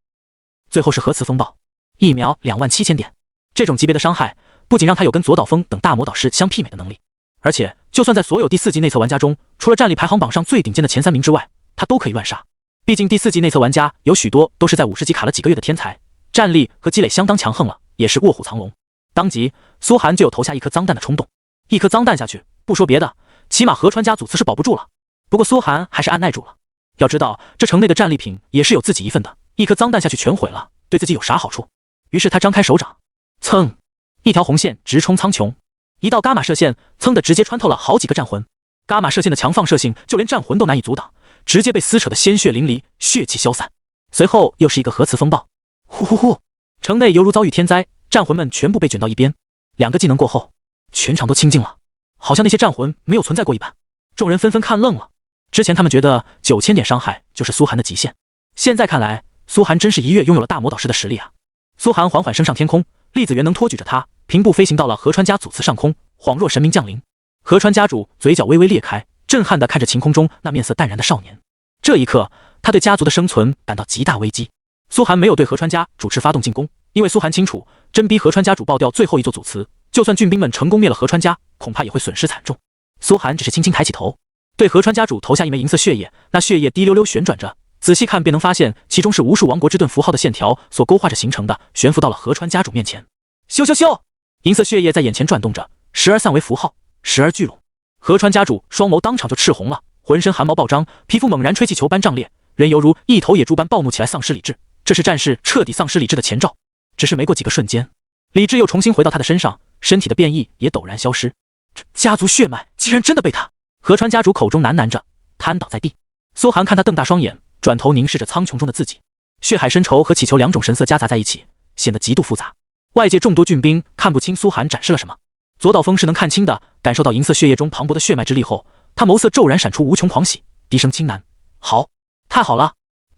最后是核磁风暴，1秒27000点。这种级别的伤害，不仅让他有跟左岛风等大魔导师相媲美的能力，而且就算在所有第4级内测玩家中，除了战力排行榜上最顶尖的前3名之外，他都可以乱杀。毕竟第4级内测玩家有许多都是在50级卡了几个月的天才，战力和积累相当强横了，也是卧虎藏龙。当即苏寒就有投下一颗脏弹的冲动，一颗脏弹下去，不说别的，起码河川家祖祠是保不住了。不过苏寒还是按耐住了，要知道这城内的战利品也是有自己一份的，一颗脏弹下去全毁了，对自己有啥好处？于是他张开手掌，噌，一条红线直冲苍穹，一道伽马射线噌的直接穿透了好几个战魂。伽马射线的强放射性，就连战魂都难以阻挡，直接被撕扯的鲜血淋漓，血气消散。随后又是一个核磁风暴，呼呼呼，城内犹如遭遇天灾，战魂们全部被卷到一边。2个技能过后，全场都清静了，好像那些战魂没有存在过一般。众人纷纷看愣了。之前他们觉得9000点伤害就是苏寒的极限，现在看来，苏寒真是一跃拥有了大魔导师的实力啊！苏寒缓缓升上天空，栗子元能托举着他，平步飞行到了河川家祖祠上空，恍若神明降临。河川家主嘴角微微裂开，震撼地看着晴空中那面色淡然的少年。这一刻，他对家族的生存感到极大危机。苏寒没有对河川家主持发动进攻，因为苏寒清楚，真逼河川家主爆掉最后一座祖祠，就算郡兵们成功灭了河川家，恐怕也会损失惨重。苏寒只是轻轻抬起头，对河川家主投下一枚银色血液，那血液滴溜溜旋转着，仔细看便能发现其中是无数王国之盾符号的线条所勾画着形成的，悬浮到了河川家主面前。咻咻咻，银色血液在眼前转动着，时而散为符号，时而聚拢。河川家主双眸当场就赤红了，浑身汗毛暴张，皮肤猛然吹气球般胀裂，人犹如一头野猪般暴怒起来，丧失理智。这是战士彻底丧失理智的前兆。只是没过几个瞬间，理智又重新回到他的身上，身体的变异也陡然消失。这家族血脉竟然真的被他……河川家主口中喃喃着，瘫倒在地。苏寒看他瞪大双眼，转头凝视着苍穹中的自己，血海深仇和祈求2种神色夹杂在一起，显得极度复杂。外界众多郡兵看不清苏寒展示了什么，左岛风是能看清的。感受到银色血液中磅礴的血脉之力后，他眸色骤然闪出无穷狂喜，低声轻喃：“好，太好了，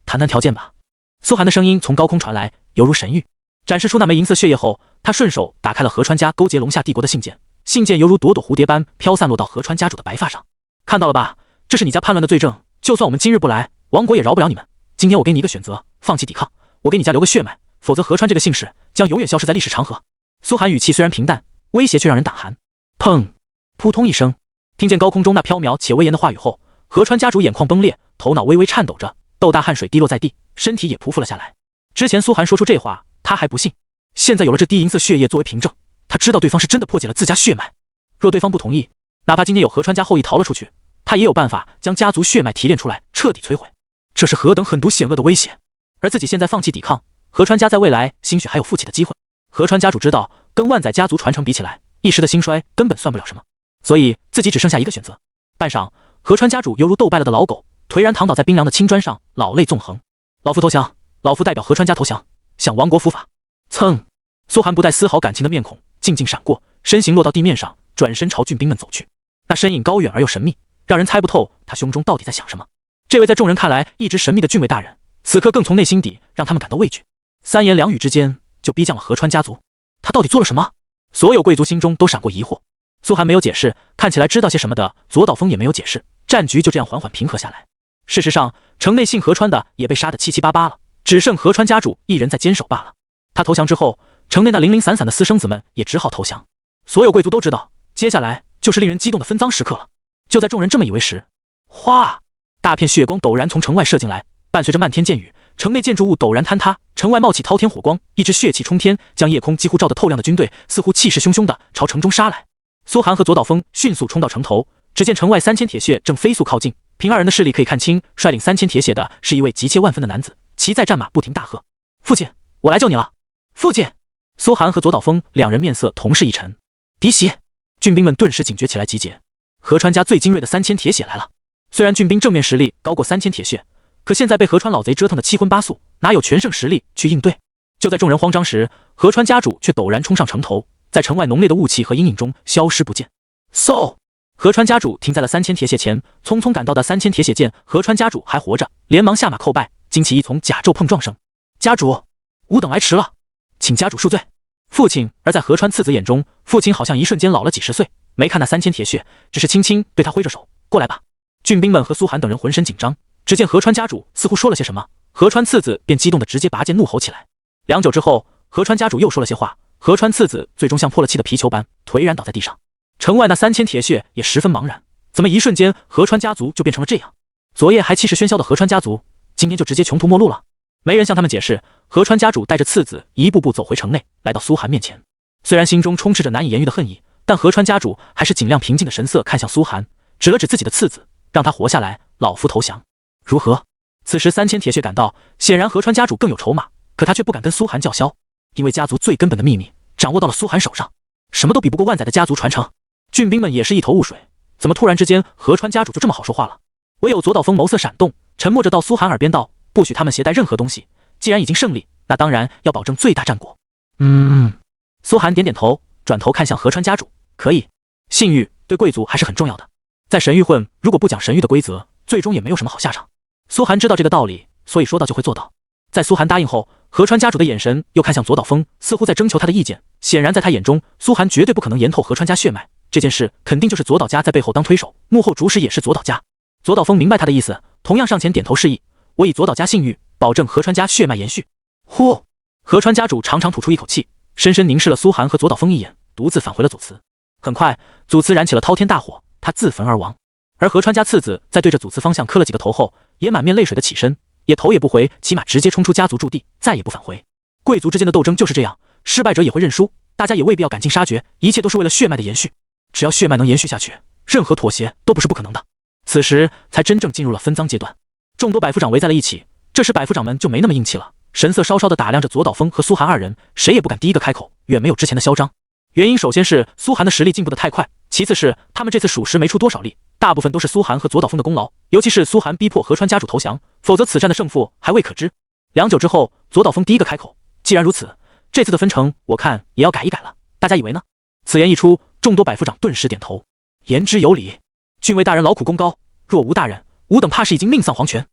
谈谈条件吧。”苏寒的声音从高空传来，犹如神谕。展示出那枚银色血液后，他顺手打开了河川家勾结龙夏帝国的信件，信件犹如朵朵蝴蝶般飘散落到河川家主的白发上。看到了吧，这是你家叛乱的罪证，就算我们今日不来，王国也饶不了你们。今天我给你一个选择，放弃抵抗，我给你家留个血脉，否则河川这个姓氏将永远消失在历史长河。苏寒语气虽然平淡，威胁却让人胆寒。砰，扑通一声，听见高空中那飘渺且威严的话语后，河川家主眼眶崩裂，头脑微微颤抖着，豆大汗水滴落在地，身体也匍匐了下来。之前苏寒说出这话，他还不信，现在有了这滴银色血液作为凭证，他知道对方是真的破解了自家血脉。若对方不同意，哪怕今天有河川家后裔逃了出去，他也有办法将家族血脉提炼出来，彻底摧毁。这是何等狠毒险恶的威胁！而自己现在放弃抵抗，河川家在未来兴许还有复起的机会。河川家主知道，跟万载家族传承比起来，一时的兴衰根本算不了什么，所以自己只剩下一个选择。半晌，河川家主犹如斗败了的老狗，颓然躺倒在冰凉的青砖上，老泪纵横。老夫投降，老夫代表河川家投降，向亡国伏法。噌，苏寒不带丝毫感情的面孔静静闪过，身形落到地面上，转身朝郡兵们走去。那身影高远而又神秘，让人猜不透他胸中到底在想什么。这位在众人看来一直神秘的郡尉大人，此刻更从内心底让他们感到畏惧。3言2语之间就逼降了河川家族，他到底做了什么？所有贵族心中都闪过疑惑。苏寒没有解释，看起来知道些什么的左岛风也没有解释，战局就这样缓缓平和下来。事实上，城内姓河川的也被杀得七七八八了，只剩河川家主一人在坚守罢了。他投降之后，城内那零零散散的私生子们也只好投降。所有贵族都知道，接下来就是令人激动的分赃时刻了。就在众人这么以为时，哗，大片血光陡然从城外射进来，伴随着漫天箭雨，城内建筑物陡然坍塌，城外冒起滔天火光，一支血气冲天，将夜空几乎照得透亮的军队似乎气势汹汹地朝城中杀来。苏寒和左岛风迅速冲到城头，只见城外3000铁血正飞速靠近，凭2人的势力可以看清，率领3000铁血的是一位急切万分的男子，骑在战马不停大喝：“父亲，我来救你了！父亲！”苏寒和左岛风2人面色同是一沉。敌袭！郡兵们顿时警觉起来，集结。河川家最精锐的3000铁血来了。虽然郡兵正面实力高过3000铁血，可现在被河川老贼折腾得七荤八素，哪有全盛实力去应对？就在众人慌张时，河川家主却陡然冲上城头，在城外浓烈的雾气和阴影中消失不见。嗖！河川家主停在了3000铁血前，匆匆赶到的3000铁血见河川家主还活着，连忙下马叩拜，惊起一丛甲胄碰撞声。家主，吾等来迟了，请家主恕罪。父亲。而在河川次子眼中，父亲好像一瞬间老了几十岁，没看那3000铁血，只是轻轻对他挥着手，过来吧。郡兵们和苏寒等人浑身紧张，只见河川家主似乎说了些什么，河川次子便激动的直接拔剑怒吼起来。良久之后，河川家主又说了些话，河川次子最终像破了气的皮球般颓然倒在地上。城外那3000铁血也十分茫然，怎么一瞬间河川家族就变成了这样？昨夜还气势喧嚣的河川家族，今天就直接穷途末路了。没人向他们解释，河川家主带着次子一步步走回城内，来到苏寒面前。虽然心中充斥着难以言喻的恨意，但河川家主还是尽量平静的神色看向苏寒，指了指自己的次子，让他活下来，老夫投降。如何？此时3000铁血赶到，显然河川家主更有筹码，可他却不敢跟苏寒叫嚣，因为家族最根本的秘密掌握到了苏寒手上，什么都比不过万载的家族传承。郡兵们也是一头雾水，怎么突然之间河川家主就这么好说话了？唯有左岛风眸色闪动，沉默着到苏寒耳边道：“不许他们携带任何东西，既然已经胜利，那当然要保证最大战果。”苏寒点点头，转头看向河川家主：“可以。信誉对贵族还是很重要的，在神域混，如果不讲神域的规则，最终也没有什么好下场。”苏寒知道这个道理，所以说到就会做到。在苏寒答应后，河川家主的眼神又看向左岛风，似乎在征求他的意见。显然在他眼中，苏寒绝对不可能研透河川家血脉，这件事肯定就是左岛家在背后当推手，幕后主使也是左岛家。左岛风明白他的意思，同样上前点头示意：“我以左岛家信誉，保证河川家血脉延续。”呼！河川家主长长吐出一口气，深深凝视了苏寒和左岛风一眼，独自返回了祖祠。很快，祖祠燃起了滔天大火，他自焚而亡。而河川家次子在对着祖祠方向磕了几个头后，也满面泪水的起身，也头也不回，骑马直接冲出家族驻地，再也不返回。贵族之间的斗争就是这样，失败者也会认输，大家也未必要赶尽杀绝，一切都是为了血脉的延续。只要血脉能延续下去，任何妥协都不是不可能的。此时才真正进入了分赃阶段。众多百夫长围在了一起，这时百夫长们就没那么硬气了，神色稍稍的打量着左岛风和苏寒二人，谁也不敢第一个开口，远没有之前的嚣张。原因首先是苏寒的实力进步的太快，其次是他们这次属实没出多少力，大部分都是苏寒和左岛风的功劳，尤其是苏寒逼迫河川家主投降，否则此战的胜负还未可知。良久之后，左岛风第一个开口：“既然如此，这次的分成我看也要改一改了，大家以为呢？”此言一出，众多百夫长顿时点头，言之有理。郡尉大人劳苦功高，若无大人，吾等怕是已经命丧黄泉。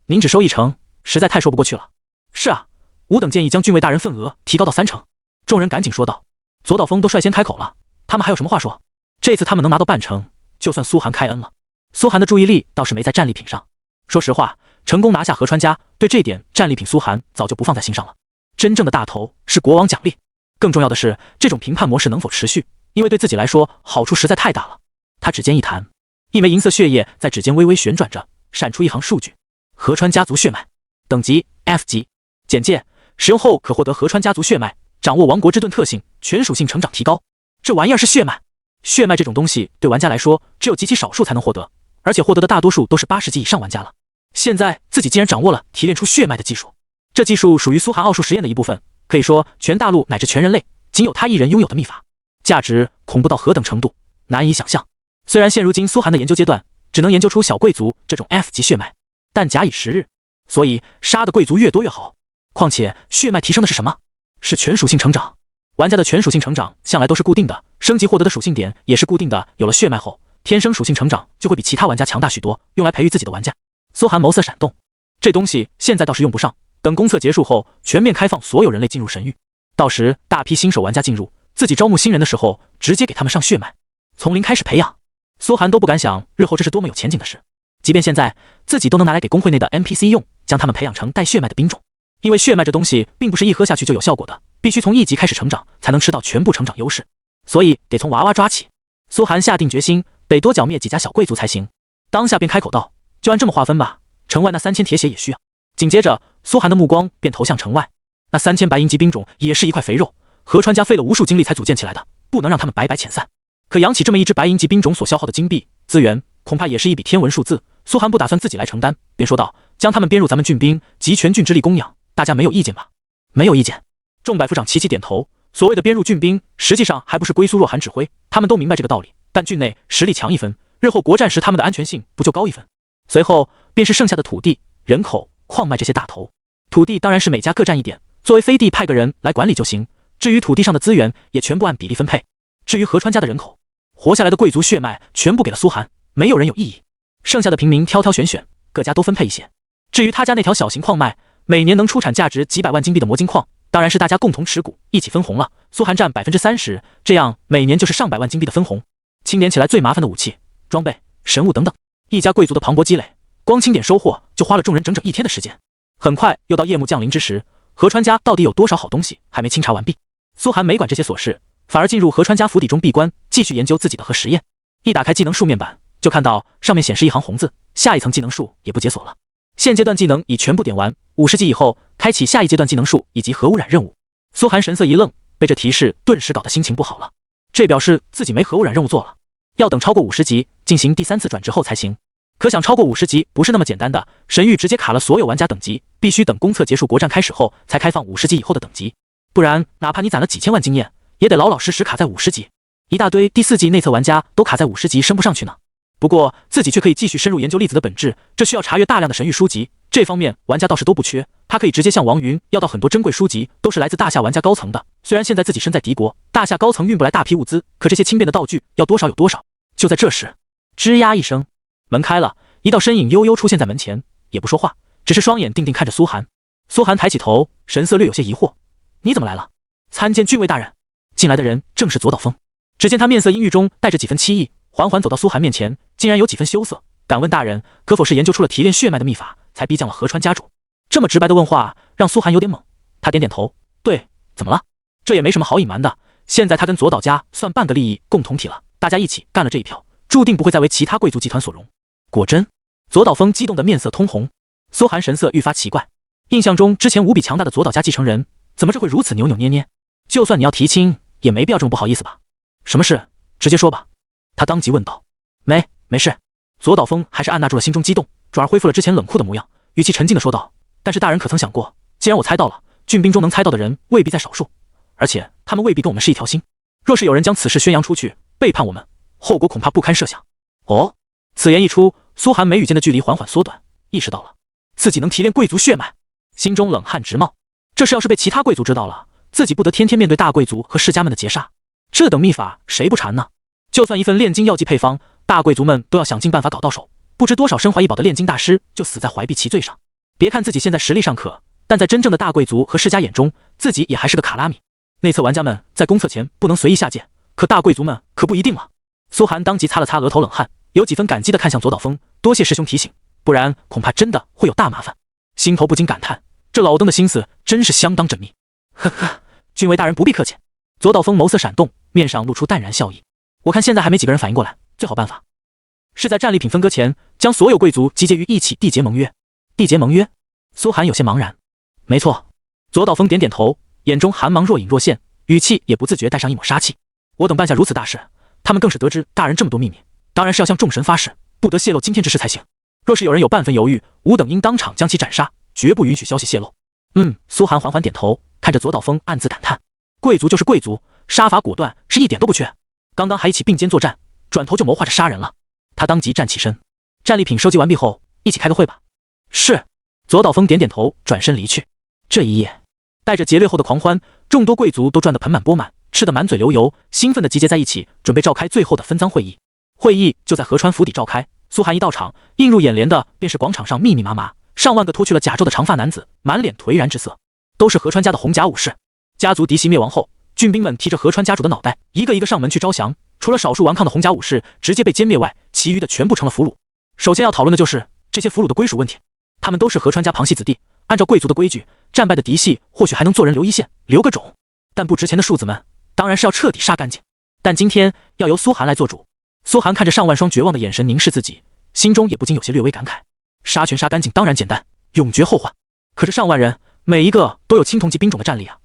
您只收1成，实在太说不过去了。是啊，吾等建议将郡尉大人份额提高到3成。众人赶紧说道。左岛风都率先开口了，他们还有什么话说？这次他们能拿到半成，就算苏寒开恩了。苏寒的注意力倒是没在战利品上。说实话，成功拿下河川家，对这点战利品苏寒早就不放在心上了。真正的大头是国王奖励，更重要的是这种评判模式能否持续，因为对自己来说好处实在太大了。他指尖一弹，一枚银色血液在指尖微微旋转着，闪出一行数据：河川家族血脉，等级 F 级，简介：使用后可获得河川家族血脉，掌握王国之盾特性，全属性成长提高。这玩意儿是血脉，血脉这种东西对玩家来说只有极其少数才能获得，而且获得的大多数都是80级以上玩家了。现在自己竟然掌握了提炼出血脉的技术，这技术属于苏寒奥数实验的一部分，可以说全大陆乃至全人类仅有他一人拥有的秘法，价值恐怖到何等程度，难以想象。虽然现如今苏寒的研究阶段只能研究出小贵族这种 F 级血脉，但假以时日，所以杀的贵族越多越好。况且血脉提升的是什么？是全属性成长。玩家的全属性成长向来都是固定的，升级获得的属性点也是固定的，有了血脉后，天生属性成长就会比其他玩家强大许多，用来培育自己的玩家。苏寒眸色闪动，这东西现在倒是用不上，等公测结束后全面开放所有人类进入神域，到时大批新手玩家进入，自己招募新人的时候直接给他们上血脉，从零开始培养。苏寒都不敢想日后这是多么有前景的事，即便现在自己都能拿来给工会内的 NPC 用，将他们培养成带血脉的兵种。因为血脉这东西并不是一喝下去就有效果的，必须从1级开始成长才能吃到全部成长优势，所以得从娃娃抓起。苏寒下定决心，得多剿灭几家小贵族才行。当下便开口道：“就按这么划分吧，城外那3000铁血也需要。”紧接着，苏寒的目光便投向城外，那3000白银级兵种也是一块肥肉，河川家费了无数精力才组建起来的，不能让他们白白遣散。可养起这么一支白银级兵种所消耗的金币资源，恐怕也是一笔天文数字。苏寒不打算自己来承担，便说道：“将他们编入咱们郡兵，集全郡之力供养，大家没有意见吧？”没有意见。众百夫长齐齐点头。所谓的编入郡兵，实际上还不是归苏若寒指挥，他们都明白这个道理。但郡内实力强一分，日后国战时他们的安全性不就高一分？随后便是剩下的土地、人口、矿脉这些大头。土地当然是每家各占一点，作为飞地派个人来管理就行。至于土地上的资源，也全部按比例分配。至于河川家的人口，活下来的贵族血脉全部给了苏寒，没有人有异议。剩下的平民挑挑选选，各家都分配一些。至于他家那条小型矿脉，每年能出产价值几百万金币的魔晶矿，当然是大家共同持股，一起分红了。苏寒占30%，这样每年就是上百万金币的分红。清点起来最麻烦的武器、装备、神物等等，一家贵族的磅礴积累，光清点收获就花了众人整整1天的时间。很快又到夜幕降临之时，河川家到底有多少好东西还没清查完毕。苏寒没管这些琐事，反而进入河川家府邸中闭关，继续研究自己的核实验。一打开技能树面板，就看到上面显示一行红字，下一层技能树也不解锁了。现阶段技能已全部点完，50级以后开启下一阶段技能树以及核污染任务。苏寒神色一愣，被这提示顿时搞得心情不好了。这表示自己没核污染任务做了，要等超过50级进行第3次转职后才行。可想超过50级不是那么简单的，神域直接卡了所有玩家等级，必须等公测结束国战开始后才开放50级以后的等级，不然哪怕你攒了几千万经验，也得老老实实卡在50级。一大堆第4级内测玩家都卡在50级升不上去呢。不过自己却可以继续深入研究粒子的本质，这需要查阅大量的神域书籍，这方面玩家倒是都不缺。他可以直接向王云要到很多珍贵书籍，都是来自大夏玩家高层的。虽然现在自己身在敌国，大夏高层运不来大批物资，可这些轻便的道具要多少有多少。就在这时，吱呀一声，门开了，一道身影悠悠出现在门前，也不说话，只是双眼定定看着苏寒。苏寒抬起头，神色略有些疑惑：“你怎么来了？”参见郡尉大人。进来的人正是左岛峰。只见他面色阴郁中带着几分凄意，缓缓走到苏寒面前，竟然有几分羞涩。敢问大人，可否是研究出了提炼血脉的秘法，才逼降了河川家主？这么直白的问话，让苏寒有点懵。他点点头，对，怎么了？这也没什么好隐瞒的。现在他跟左岛家算半个利益共同体了，大家一起干了这一票，注定不会再为其他贵族集团所容。果真？左岛峰激动的面色通红。苏寒神色愈发奇怪，印象中之前无比强大的左岛家继承人，怎么这会如此扭扭捏捏？就算你要提亲，也没必要这么不好意思吧？什么事？直接说吧。他当即问道。没事。左岛峰还是按捺住了心中激动，转而恢复了之前冷酷的模样，语气沉静的说道：但是大人可曾想过，既然我猜到了，郡兵中能猜到的人未必在少数，而且他们未必跟我们是一条心。若是有人将此事宣扬出去，背叛我们，后果恐怕不堪设想。哦，此言一出，苏寒眉宇间的距离缓缓缩短，意识到了自己能提炼贵族血脉，心中冷汗直冒。这事要是被其他贵族知道了，自己不得天天面对大贵族和世家们的劫杀。这等秘法谁不馋呢？就算一份炼金药剂配方，大贵族们都要想尽办法搞到手，不知多少身怀异宝的炼金大师就死在怀璧其罪上。别看自己现在实力尚可，但在真正的大贵族和世家眼中，自己也还是个卡拉米。内测玩家们在公测前不能随意下界，可大贵族们可不一定了。苏寒当即擦了擦额头冷汗，有几分感激地看向左岛峰，多谢师兄提醒，不然恐怕真的会有大麻烦。心头不禁感叹，这老登的心思真是相当缜密。呵呵，郡尉大人不必客气。左岛峰眸色闪动，面上露出淡然笑意。我看现在还没几个人反应过来，最好办法是在战利品分割前，将所有贵族集结于一起缔结盟约。缔结盟约？苏寒有些茫然。没错。左岛峰点点头，眼中寒芒若隐若现，语气也不自觉带上一抹杀气。我等办下如此大事，他们更是得知大人这么多秘密，当然是要向众神发誓，不得泄露今天之事才行。若是有人有半分犹豫，吾等应当场将其斩杀，绝不允许消息泄露。苏寒缓缓点头，看着左岛峰暗自感叹，贵族就是贵族，杀伐果断，是一点都不缺。刚刚还一起并肩作战，转头就谋划着杀人了。他当即站起身，战利品收集完毕后，一起开个会吧。是。左岛峰点点头，转身离去。这一夜，带着劫掠后的狂欢，众多贵族都赚得盆满钵满，吃得满嘴流油，兴奋地集结在一起，准备召开最后的分赃会议。会议就在河川府邸召开。苏寒一到场，映入眼帘的便是广场上密密麻麻上万个脱去了甲胄的长发男子，满脸颓然之色，都是河川家的红甲武士。家族嫡系灭亡后，郡兵们提着河川家主的脑袋，一个一个上门去招降。除了少数顽抗的红甲武士直接被歼灭外，其余的全部成了俘虏。首先要讨论的就是这些俘虏的归属问题。他们都是河川家旁系子弟，按照贵族的规矩，战败的嫡系或许还能做人留一线，留个种，但不值钱的庶子们当然是要彻底杀干净。但今天要由苏寒来做主。苏寒看着上万双绝望的眼神凝视自己，心中也不禁有些略微感慨。杀全杀干净当然简单，永绝后患。可这上万人，每一个都有青铜级兵种的战力啊！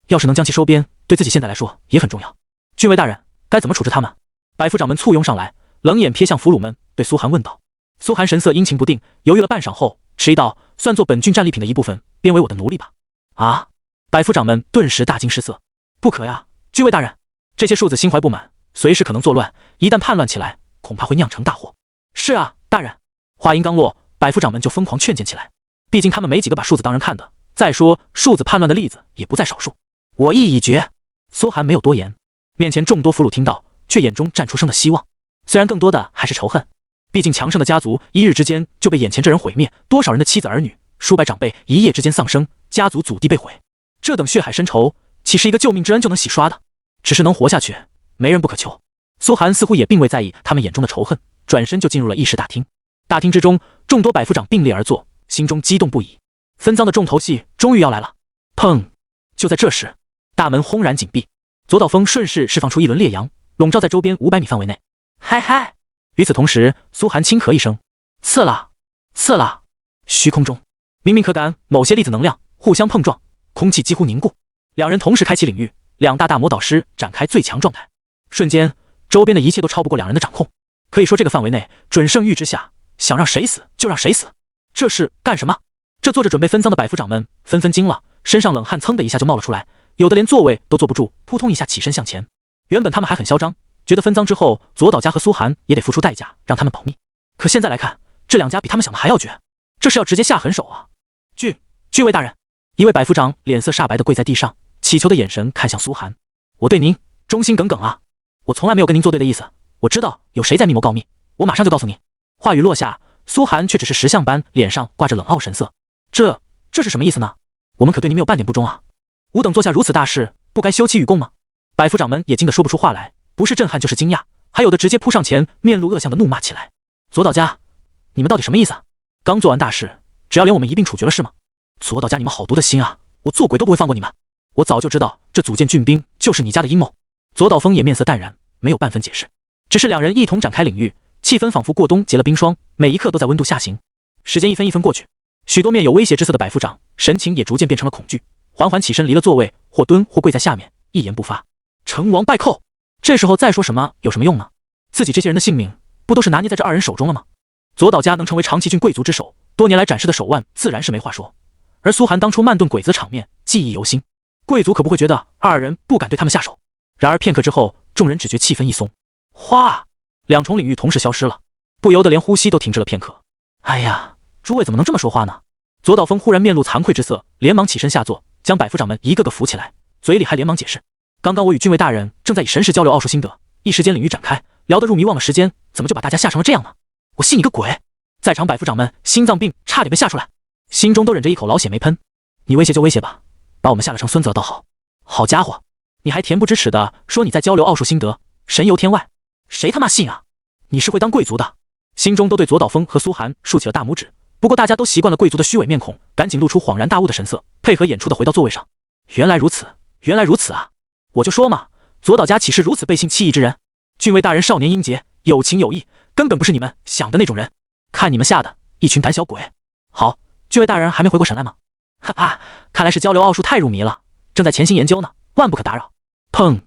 要是能将其收编，对自己现在来说也很重要。郡尉大人，该怎么处置他们？百夫长们簇拥上来，冷眼瞥向俘虏们，对苏寒问道。苏寒神色阴晴不定，犹豫了半晌后，迟疑道：算作本郡战利品的一部分，编为我的奴隶吧。啊！百夫长们顿时大惊失色。不可呀，郡尉大人，这些庶子心怀不满，随时可能作乱，一旦叛乱起来，恐怕会酿成大祸。是啊，大人。话音刚落，百夫长们就疯狂劝谏起来。毕竟他们没几个把庶子当人看的，再说庶子叛乱的例子也不在少数。我意已决。苏寒没有多言，面前众多俘虏听到，却眼中绽出生的希望，虽然更多的还是仇恨。毕竟强盛的家族一日之间就被眼前这人毁灭，多少人的妻子儿女、数百长辈一夜之间丧生，家族祖地被毁，这等血海深仇，岂是一个救命之恩就能洗刷的？只是能活下去，没人不可求。苏寒似乎也并未在意他们眼中的仇恨，转身就进入了议事大厅。大厅之中，众多百夫长并列而坐，心中激动不已。分赃的重头戏终于要来了！砰！就在这时，大门轰然紧闭，左岛峰顺势释放出一轮烈阳，笼罩在周边500米范围内。嗨嗨！与此同时，苏寒轻咳一声，刺了，刺了！虚空中，明明可感某些粒子能量互相碰撞，空气几乎凝固。两人同时开启领域，两大魔导师展开最强状态。瞬间，周边的一切都超不过两人的掌控。可以说，这个范围内准圣域之下，想让谁死就让谁死。这是干什么？这坐着准备分赃的百夫长们纷纷惊了，身上冷汗噌的一下就冒了出来，有的连座位都坐不住，扑通一下起身向前。原本他们还很嚣张，觉得分赃之后左岛家和苏寒也得付出代价让他们保密，可现在来看，这两家比他们想的还要绝，这是要直接下狠手啊！郡尉大人，一位百夫长脸色煞白的跪在地上，祈求的眼神看向苏寒。我对您忠心耿耿啊，我从来没有跟您作对的意思，我知道有谁在密谋告密，我马上就告诉你。话语落下，苏寒却只是石像般脸上挂着冷傲神色。这是什么意思呢？我们可对您没有半点不忠啊！吾等做下如此大事，不该休戚与共吗？百夫长们也惊得说不出话来，不是震撼就是惊讶，还有的直接扑上前，面露恶相的怒骂起来。左岛家，你们到底什么意思？刚做完大事，只要连我们一并处决了是吗？左岛家，你们好毒的心啊！我做鬼都不会放过你们！我早就知道这组建郡兵就是你家的阴谋。左岛峰也面色淡然，没有半分解释，只是两人一同展开领域，气氛仿佛过冬结了冰霜，每一刻都在温度下行。时间一分一分过去，许多面有威胁之色的百夫长神情也逐渐变成了恐惧，缓缓起身离了座位，或蹲或跪在下面，一言不发。成王败寇，这时候再说什么有什么用呢？自己这些人的性命不都是拿捏在这二人手中了吗？左岛家能成为长崎郡贵族之首，多年来展示的手腕自然是没话说，而苏寒当初慢炖鬼子的场面记忆犹新，贵族可不会觉得二人不敢对他们下手。然而片刻之后，众人只觉气氛一松，哗，两重领域同时消失了，不由得连呼吸都停滞了片刻。哎呀，诸位怎么能这么说话呢？左岛峰忽然面露惭愧之色，连忙起身下坐，将百夫长们一个个扶起来，嘴里还连忙解释：刚刚我与郡尉大人正在以神识交流奥术心得，一时间领域展开，聊得入迷忘了时间，怎么就把大家吓成了这样呢？我信你个鬼！在场百夫长们心脏病差点被吓出来，心中都忍着一口老血没喷。你威胁就威胁吧，把我们吓得成孙子了倒好。好家伙，你还恬不知耻的说你在交流奥术心得，神游天外，谁他妈信啊？你是会当贵族的？心中都对左岛峰和苏寒竖起了大拇指。不过大家都习惯了贵族的虚伪面孔，赶紧露出恍然大悟的神色，配合演出的回到座位上。原来如此，原来如此啊！我就说嘛，左岛家岂是如此背信弃义之人？郡尉大人少年英杰，有情有义，根本不是你们想的那种人。看你们吓的一群胆小鬼！好，郡尉大人还没回过神来吗？哈哈，看来是交流奥术太入迷了，正在潜心研究呢，万不可打扰。砰！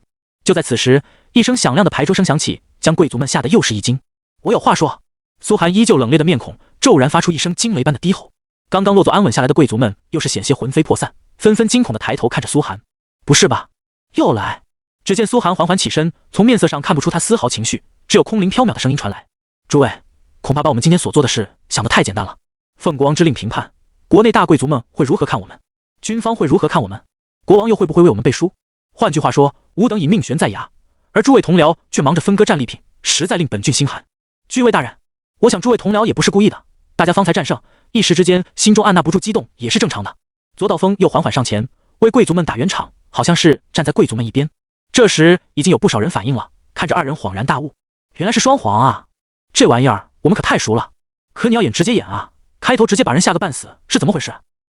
就在此时，一声响亮的牌桌声响起，将贵族们吓得又是一惊。我有话说。苏寒依旧冷冽的面孔骤然发出一声惊雷般的低吼，刚刚落座安稳下来的贵族们又是险些魂飞魄散，纷纷惊恐的抬头看着苏寒。不是吧？又来？只见苏寒缓缓起身，从面色上看不出他丝毫情绪，只有空灵飘渺的声音传来：诸位，恐怕把我们今天所做的事想得太简单了。奉国王之令评判，国内大贵族们会如何看我们？军方会如何看我们？国王又会不会为我们背书？换句话说，吾等已命悬在崖，而诸位同僚却忙着分割战利品，实在令本郡心寒。郡尉大人，我想诸位同僚也不是故意的，大家方才战胜，一时之间心中按捺不住激动也是正常的。左岛峰又缓缓上前，为贵族们打圆场，好像是站在贵族们一边。这时已经有不少人反应了，看着二人恍然大悟，原来是双簧啊！这玩意儿我们可太熟了，可你要演直接演啊，开头直接把人吓个半死，是怎么回事？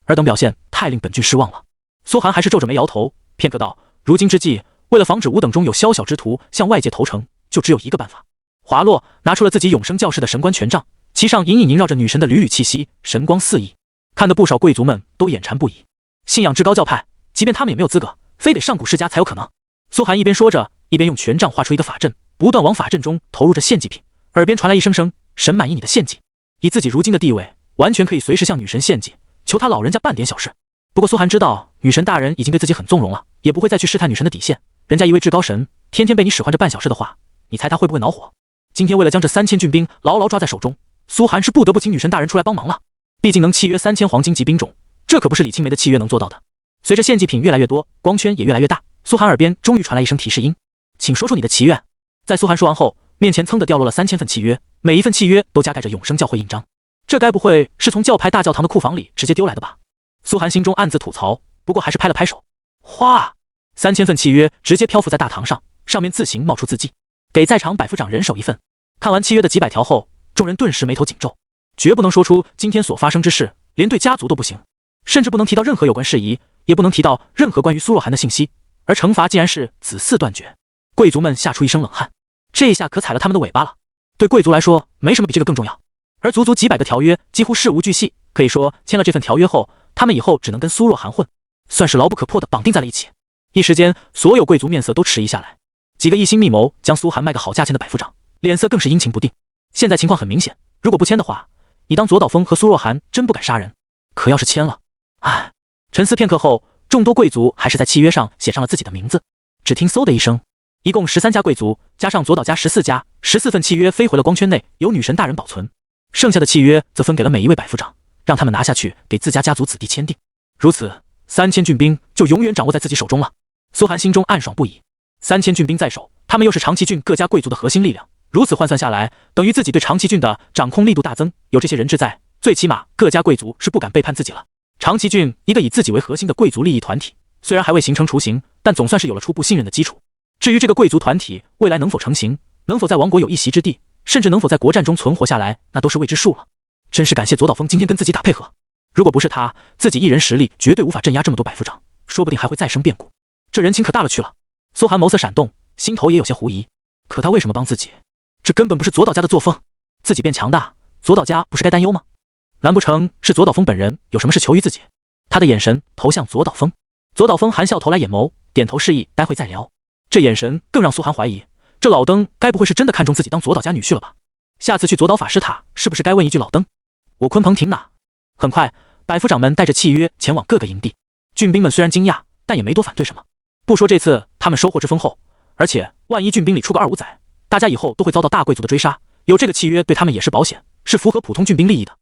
尔等表现太令本郡失望了。苏寒还是皱着眉摇头，片刻道：如今之计，为了防止吾等中有宵小之徒向外界投诚，就只有一个办法。滑落拿出了自己永生教士的神官权杖，其上隐隐萦绕着女神的缕缕气息，神光四溢，看得不少贵族们都眼馋不已。信仰至高教派，即便他们也没有资格，非得上古世家才有可能。苏寒一边说着，一边用权杖画出一个法阵，不断往法阵中投入着献祭品，耳边传来一声声神满意你的献祭。以自己如今的地位，完全可以随时向女神献祭，求她老人家办点小事。不过苏寒知道女神大人已经对自己很纵容了，也不会再去试探女神的底线。人家一位至高神，天天被你使唤着办小事的话，你猜他会不会恼火？今天为了将这3000郡兵牢牢抓在手中，苏寒是不得不请女神大人出来帮忙了。毕竟能契约3000黄金级兵种，这可不是李青梅的契约能做到的。随着献祭品越来越多，光圈也越来越大，苏寒耳边终于传来一声提示音：请说出你的祈愿。在苏寒说完后，面前噌地掉落了3000份契约，每一份契约都加盖着永生教会印章。这该不会是从教派大教堂的库房里直接丢来的吧？苏寒心中暗自吐槽，不过还是拍了拍手，哗，3000份契约直接漂浮在大堂上，上面自行冒出字迹，给在场百夫长人手一份。看完契约的几百条后，众人顿时眉头紧皱。绝不能说出今天所发生之事，连对家族都不行，甚至不能提到任何有关事宜，也不能提到任何关于苏若涵的信息。而惩罚竟然是子嗣断绝，贵族们吓出一身冷汗。这一下可踩了他们的尾巴了。对贵族来说，没什么比这个更重要。而足足几百个条约几乎事无巨细，可以说签了这份条约后，他们以后只能跟苏若涵混，算是牢不可破的绑定在了一起。一时间，所有贵族面色都迟疑下来，几个一心密谋将苏涵卖个好价钱的百夫长，脸色更是阴晴不定。现在情况很明显，如果不签的话，你当左岛峰和苏若涵真不敢杀人，可要是签了，唉。沉思片刻后，众多贵族还是在契约上写上了自己的名字。只听嗖的一声，一共13家贵族，加上左岛家14家，14份契约飞回了光圈内，由女神大人保存。剩下的契约则分给了每一位百夫长，让他们拿下去给自家家族子弟签订。如此，3000郡兵就永远掌握在自己手中了。苏涵心中暗爽不已。3000郡兵在手，他们又是长崎郡各家贵族的核心力量，如此换算下来，等于自己对长崎郡的掌控力度大增。有这些人质在，最起码各家贵族是不敢背叛自己了。长崎郡一个以自己为核心的贵族利益团体，虽然还未形成雏形，但总算是有了初步信任的基础。至于这个贵族团体未来能否成型，能否在王国有一席之地，甚至能否在国战中存活下来，那都是未知数了。真是感谢左岛峰今天跟自己打配合，如果不是他，自己一人实力绝对无法镇压这么多百夫长，说不定还会再生变故。这人情可大了去了。苏涵眸色闪动，心头也有些狐疑。可他为什么帮自己？这根本不是左岛家的作风。自己变强大，左岛家不是该担忧吗？难不成是左岛峰本人有什么事求于自己？他的眼神投向左岛峰，左岛峰含笑投来眼眸，点头示意待会再聊。这眼神更让苏涵怀疑，这老登该不会是真的看中自己当左岛家女婿了吧？下次去左岛法师塔，是不是该问一句老登，我鲲鹏亭哪？很快，百夫长们带着契约前往各个营地。郡兵们虽然惊讶，但也没多反对什么。不说这次他们收获之丰厚，而且万一郡兵里出个2、5载，大家以后都会遭到大贵族的追杀，有这个契约对他们也是保险，是符合普通郡兵利益的。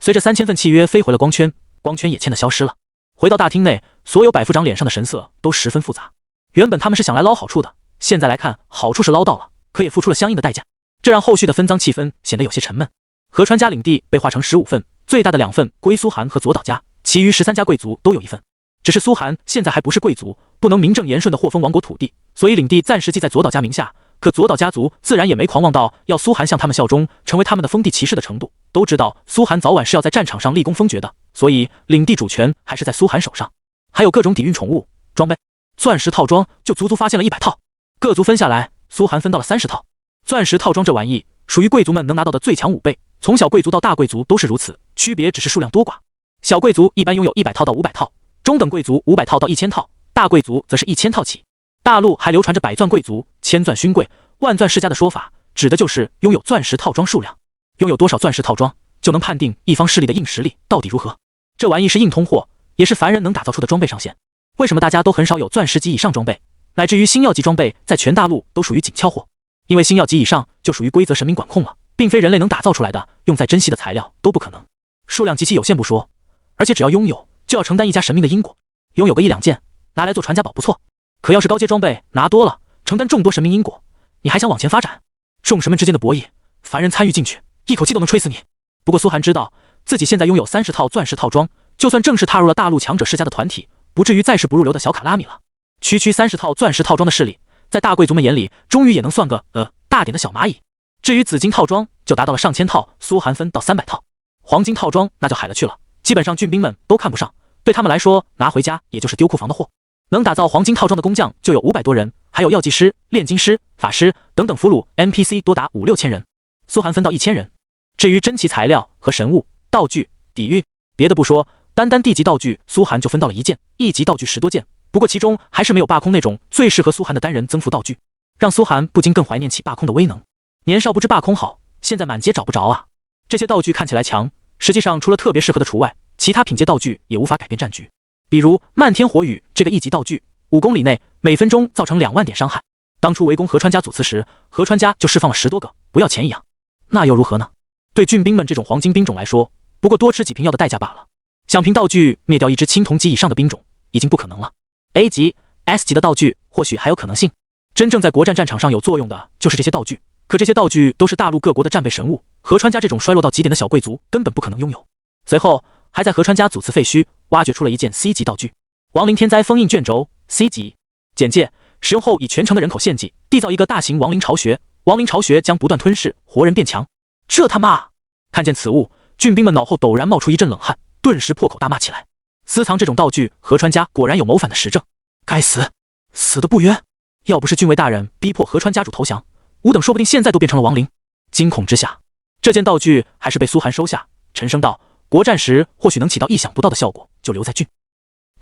随着3000份契约飞回了光圈，光圈也签的消失了。回到大厅内，所有百夫长脸上的神色都十分复杂。原本他们是想来捞好处的，现在来看，好处是捞到了，可也付出了相应的代价，这让后续的分赃气氛显得有些沉闷。河川家领地被划成15份，最大的2份归苏涵和左岛家，其余13家贵族都有1份。只是苏涵现在还不是贵族，不能名正言顺的获封王国土地，所以领地暂时记在左岛家名下。可左岛家族自然也没狂妄到要苏涵向他们效忠，成为他们的封地骑士的程度。都知道苏涵早晚是要在战场上立功封爵的，所以领地主权还是在苏涵手上。还有各种底蕴宠物装备，钻石套装就足足发现了100套，各族分下来，苏涵分到了30套。钻石套装这玩意属于贵族们能拿到的最强5倍，从小贵族到大贵族都是如此，区别只是数量多寡。小贵族一般拥有100套到500套，中等贵族500套到1000套，大贵族则是1000套起。大陆还流传着百钻贵族、千钻勋贵、万钻世家的说法，指的就是拥有钻石套装数量。拥有多少钻石套装，就能判定一方势力的硬实力到底如何。这玩意是硬通货，也是凡人能打造出的装备上限。为什么大家都很少有钻石级以上装备，乃至于星耀级装备在全大陆都属于紧俏货？因为星耀级以上就属于规则神明管控了，并非人类能打造出来的，用再珍惜的材料都不可能。数量极其有限不说，而且只要拥有，就要承担一家神明的因果。拥有个1、2件，拿来做传家宝不错。可要是高阶装备拿多了，承担众多神明因果，你还想往前发展？众神们之间的博弈，凡人参与进去，一口气都能吹死你。不过苏涵知道，自己现在拥有30套钻石套装，就算正式踏入了大陆强者世家的团体，不至于再是不入流的小卡拉米了。区30套钻石套装的势力，在大贵族们眼里，终于也能算个大点的小蚂蚁。至于紫金套装，就达到了上千套，苏涵分到300套。黄金套装那就海了去了，基本上郡兵们都看不上，对他们来说，拿回家也就是丢库房的货。能打造黄金套装的工匠就有500多人，还有药剂师、炼金师、法师等等俘虏 NPC 多达5、6千人。苏涵分到1000人。至于珍奇材料和神物、道具、底蕴，别的不说，单单地级道具苏涵就分到了1件，1级道具10多件。不过其中还是没有霸空那种最适合苏涵的单人增幅道具，让苏涵不禁更怀念起霸空的威能。年少不知霸空好，现在满街找不着啊。这些道具看起来强，实际上除了特别适合的除外，其他品阶道具也无法改变战局。比如漫天火雨这个1级道具，5公里内每分钟造成2万点伤害。当初围攻河川家祖祠时，河川家就释放了10多个，不要钱一样。那又如何呢？对郡兵们这种黄金兵种来说，不过多吃几瓶药的代价罢了。想凭道具灭掉一支青铜级以上的兵种，已经不可能了。A 级、S 级的道具或许还有可能性，真正在国战战场上有作用的就是这些道具。可这些道具都是大陆各国的战备神物，河川家这种衰落到极点的小贵族根本不可能拥有。随后还在河川家祖祠废墟挖掘出了一件 C 级道具，亡灵天灾封印卷轴 C 级。简介：使用后以全城的人口献祭，缔造一个大型亡灵巢穴，亡灵巢穴将不断吞噬，活人变强。这他妈看见此物，郡兵们脑后陡然冒出一阵冷汗，顿时破口大骂起来。私藏这种道具，河川家果然有谋反的实证。该死，死得不冤！要不是郡尉大人逼迫河川家主投降，吾等说不定现在都变成了亡灵。惊恐之下，这件道具还是被苏寒收下，沉声道：“国战时或许能起到意想不到的效果，就留在郡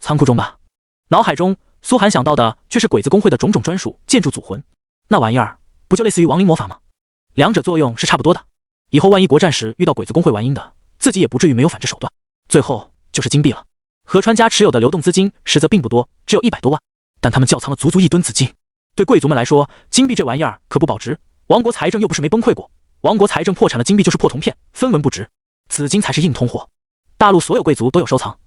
仓库中吧。”脑海中，苏寒想到的却是鬼子公会的种种专属建筑组魂，那玩意儿不就类似于亡灵魔法吗？两者作用是差不多的。以后万一国战时遇到鬼子公会玩阴的，自己也不至于没有反制手段。最后就是金币了。河川家持有的流动资金实则并不多，只有100多万，但他们窖藏了足1吨紫金。对贵族们来说，金币这玩意儿可不保值，王国财政又不是没崩溃过，王国财政破产了，金币就是破铜片，分文不值。紫金才是硬通货，大陆所有贵族都有收藏。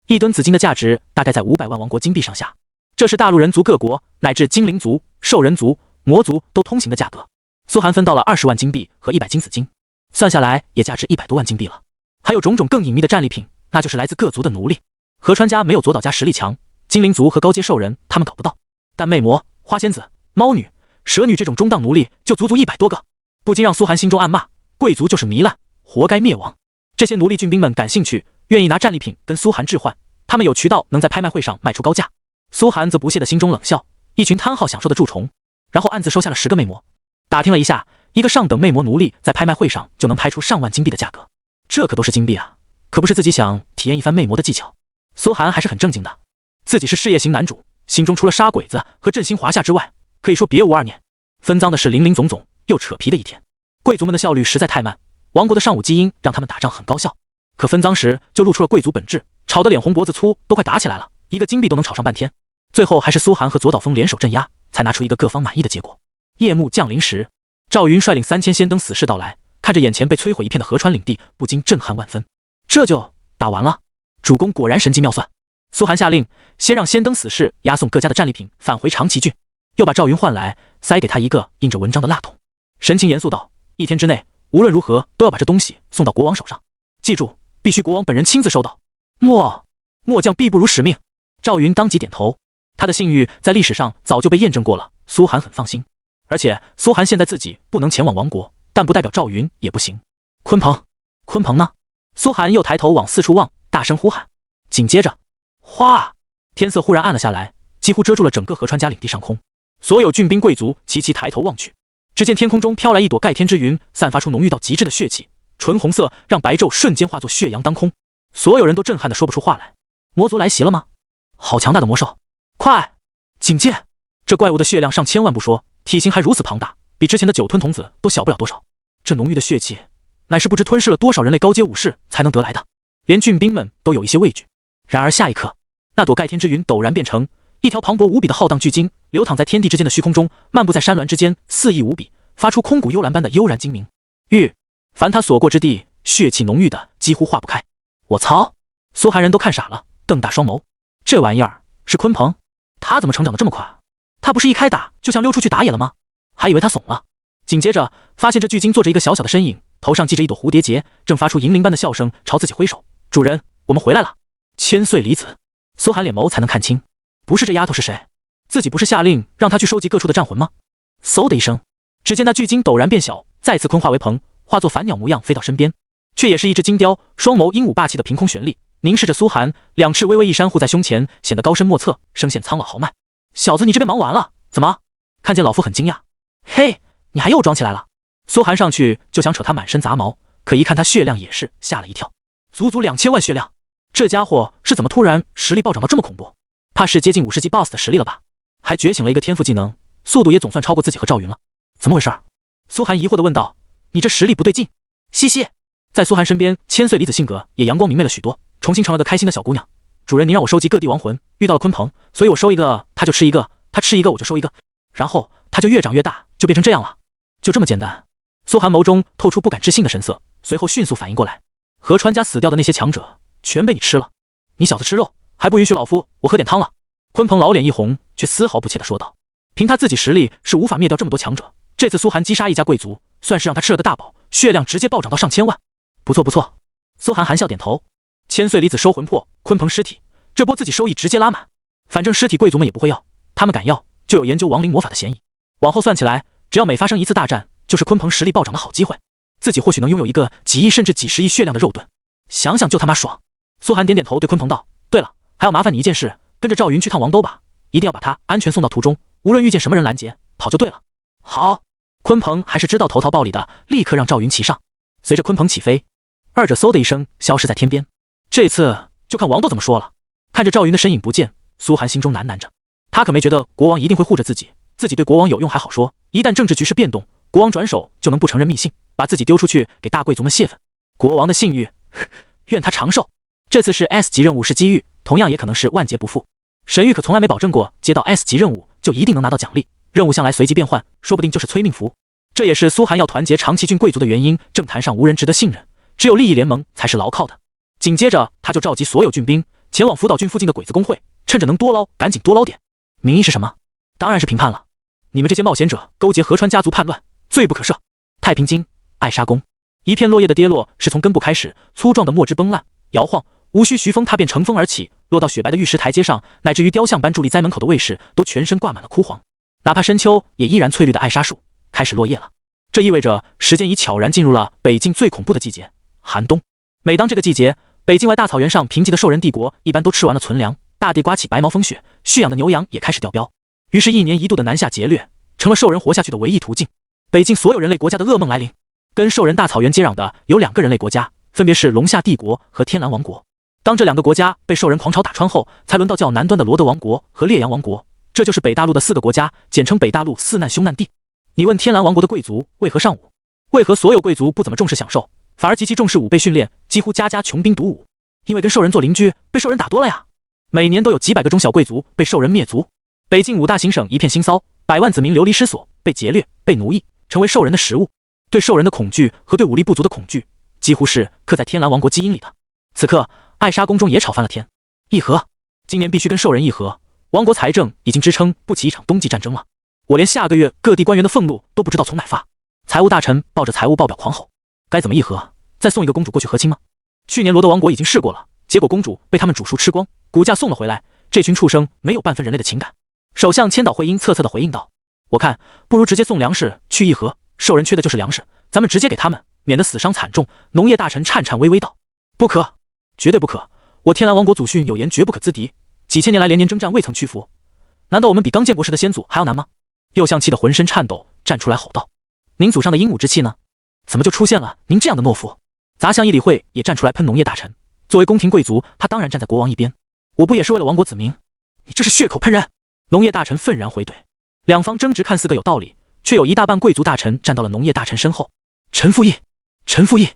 1吨紫金的价值大概在500万王国金币上下，这是大陆人族各国乃至精灵族、兽人族、魔族都通行的价格。苏寒分到了20万金币和100斤紫金，算下来也价值100多万金币了。还有种种更隐秘的战利品，那就是来自各族的奴隶。河川家没有左岛家实力强，精灵族和高阶兽人他们搞不到，但魅魔、花仙子、猫女、蛇女这种中档奴隶就足100多个，不禁让苏寒心中暗骂：贵族就是糜烂，活该灭亡。这些奴隶郡兵们感兴趣，愿意拿战利品跟苏寒置换，他们有渠道能在拍卖会上卖出高价。苏寒则不屑的心中冷笑，一群贪好享受的蛀虫，然后暗自收下了10个魅魔。打听了一下，一个上等魅魔奴隶在拍卖会上就能拍出上万金币的价格，这可都是金币啊，可不是自己想体验一番魅魔的技巧。苏寒还是很正经的，自己是事业型男主，心中除了杀鬼子和振兴华夏之外，可以说别无二念。分赃的事林林总总，又扯皮的一天。贵族们的效率实在太慢，王国的尚武基因让他们打仗很高效，可分赃时就露出了贵族本质，吵得脸红脖子粗，都快打起来了，一个金币都能吵上半天。最后还是苏寒和左岛峰联手镇压，才拿出一个各方满意的结果。夜幕降临时，赵云率领3000仙登死士到来，看着眼前被摧毁一片的河川领地，不禁震撼万分。这就打完了？主公果然神机妙算。苏寒下令，先让仙登死士押送各家的战利品返回长崎郡，又把赵云唤来，塞给他一个印着文章的蜡筒，神情严肃道：“1天之内，无论如何都要把这东西送到国王手上，记住，必须国王本人亲自收到。”末将必不辱使命。赵云当即点头，他的信誉在历史上早就被验证过了，苏寒很放心。而且苏寒现在自己不能前往王国，但不代表赵云也不行。鲲鹏呢？苏寒又抬头往四处望，大声呼喊。紧接着，哗！天色忽然暗了下来，几乎遮住了整个河川家领地上空。所有郡兵贵族齐齐抬头望去，只见天空中飘来一朵盖天之云，散发出浓郁到极致的血气，纯红色让白昼瞬间化作血阳当空。所有人都震撼得说不出话来。魔族来袭了吗？好强大的魔兽！快，警戒！这怪物的血量上千万不说，体型还如此庞大，比之前的9吞童子都小不了多少。这浓郁的血气，乃是不知吞噬了多少人类高阶武士才能得来的，连郡兵们都有一些畏惧。然而下一刻，那朵盖天之云陡然变成一条磅礴无比的浩荡巨鲸，流淌在天地之间的虚空中，漫步在山峦之间，肆意无比，发出空谷幽兰般的悠然精明。凡他所过之地，血气浓郁的几乎化不开。我操！苏寒人都看傻了，瞪大双眸。这玩意儿是鲲鹏？他怎么成长得这么快？他不是一开打就像溜出去打野了吗？还以为他怂了。紧接着发现这巨鲸坐着一个小小的身影，头上系着一朵蝴蝶结，正发出银铃般的笑声，朝自己挥手。主人，我们回来了。千岁离子。苏寒脸眸才能看清，不是这丫头是谁？自己不是下令让他去收集各处的战魂吗？嗖的一声，只见那巨鲸陡然变小，再次鲲化为鹏，化作反鸟模样飞到身边，却也是一只金雕，双眸英武霸气的凭空悬立，凝视着苏寒，两翅微微一扇护在胸前，显得高深莫测，声线苍老豪迈。小子，你这边忙完了？怎么？看见老夫很惊讶。嘿，你还又装起来了？苏寒上去就想扯他满身杂毛，可一看他血量也是吓了一跳，足2000万血量，这家伙是怎么突然实力暴涨到这么恐怖？怕是接近50级 BOSS 的实力了吧？还觉醒了一个天赋技能，速度也总算超过自己和赵云了。怎么回事？苏寒疑惑地问道。你这实力不对劲。嘻嘻。在苏寒身边，千岁离子性格也阳光明媚了许多，重新成了个开心的小姑娘。主人，您让我收集各地亡魂，遇到了鲲鹏，所以我收一个他就吃一个，他吃一个我就收一个，然后他就越长越大，就变成这样了。就这么简单。苏寒眸中透出不敢置信的神色，随后迅速反应过来，河川家死掉的那些强者全被你吃了，你小子吃肉还不允许老夫我喝点汤了？鲲鹏老脸一红，却丝毫不怯地说道。凭他自己实力是无法灭掉这么多强者，这次苏寒击杀一家贵族，算是让他吃了个大饱，血量直接暴涨到上千万。不错不错。苏寒含笑点头。千岁离子收魂魄，鲲鹏尸体，这波自己收益直接拉满。反正尸体贵族们也不会要，他们敢要就有研究亡灵魔法的嫌疑。往后算起来，只要每发生一次大战，就是鲲鹏实力暴涨的好机会。自己或许能拥有一个几亿甚至几十亿血量的肉盾，想想就他妈爽。苏寒点点头，对鲲鹏道：“对了，还要麻烦你一件事，跟着赵云去趟王兜吧，一定要把他安全送到途中，无论遇见什么人拦截，跑就对了。”好，鲲鹏还是知道投桃报李的，立刻让赵云骑上。随着鲲鹏起飞，二者嗖的一声消失在天边。这次就看王兜怎么说了。看着赵云的身影不见，苏寒心中喃喃着，他可没觉得国王一定会护着自己，自己对国王有用还好说，一旦政治局势变动，国王转手就能不承认密信，把自己丢出去给大贵族们泄愤。国王的信誉，愿他长寿。这次是 S 级任务是机遇，同样也可能是万劫不复。神谕可从来没保证过接到 S 级任务就一定能拿到奖励，任务向来随机变换，说不定就是催命符。这也是苏寒要团结长崎郡贵族的原因，政坛上无人值得信任，只有利益联盟才是牢靠的。紧接着他就召集所有郡兵前往福岛郡附近的鬼子公会，趁着能多捞赶紧多捞点。名义是什么？当然是评判了。你们这些冒险者勾结河川家族叛乱，罪不可赦。太平津艾莎宫，一片落叶的跌落是从根部开始，粗壮的墨汁崩烂摇晃，无需徐风它便乘风而起，落到雪白的玉石台阶上，乃至于雕像般伫立在门口的卫士都全身挂满了枯黄，哪怕深秋也依然翠绿的艾莎树开始落叶了。这意味着时间已悄然进入了北境最恐怖的季节——寒冬。每当这个季节，北境外大草原上贫瘠的兽人帝国一般都吃完了存粮，大地刮起白毛风雪，蓄养的牛羊也开始掉膘，于是1年1度的南下劫掠成了兽人活下去的唯一途径。北境所有人类国家的噩梦来临。跟兽人大草原接壤的有2个人类国家，分别是龙夏帝国和天蓝王国。当这2个国家被兽人狂潮打穿后，才轮到较南端的罗德王国和烈阳王国，这就是北大陆的4个国家，简称北大陆4难凶难地。你问天蓝王国的贵族为何尚武？为何所有贵族不怎么重视享受，反而极其重视武备训练，几乎家家穷兵黩武？因为跟兽人做邻居，被兽人打多了呀。每年都有几百个中小贵族被兽人灭族。北境5大行省一片腥骚，百万子民流离失所，被劫掠，被奴役，成为兽人的食物。对兽人的恐惧和对武力不足的恐惧，几乎是刻在天蓝王国基因里的。此刻，艾莎宫中也吵翻了天。议和，今年必须跟兽人议和。王国财政已经支撑不起一场冬季战争了。我连下个月各地官员的俸禄都不知道从哪发。财务大臣抱着财务报表狂吼：该怎么议和？再送一个公主过去和亲吗？去年罗德王国已经试过了，结果公主被他们主叔吃光，骨架送了回来。这群畜生没有半分人类的情感。首相千岛惠英恻恻地回应道：我看不如直接送粮食去议和，兽人缺的就是粮食，咱们直接给他们，免得死伤惨重。农业大臣颤颤巍巍道：不可，绝对不可！我天蓝王国祖训有言，绝不可资敌，几千年来连年征战未曾屈服，难道我们比刚建国时的先祖还要难吗？右相气得浑身颤抖，站出来吼道：您祖上的英武之气呢？怎么就出现了您这样的懦夫？杂相议理会也站出来喷农业大臣，作为宫廷贵族，他当然站在国王一边。我不也是为了亡国子民？你这是血口喷人！农业大臣愤然回怼。两方争执看似各有道理，却有一大半贵族大臣站到了农业大臣身后。臣附议，臣附议。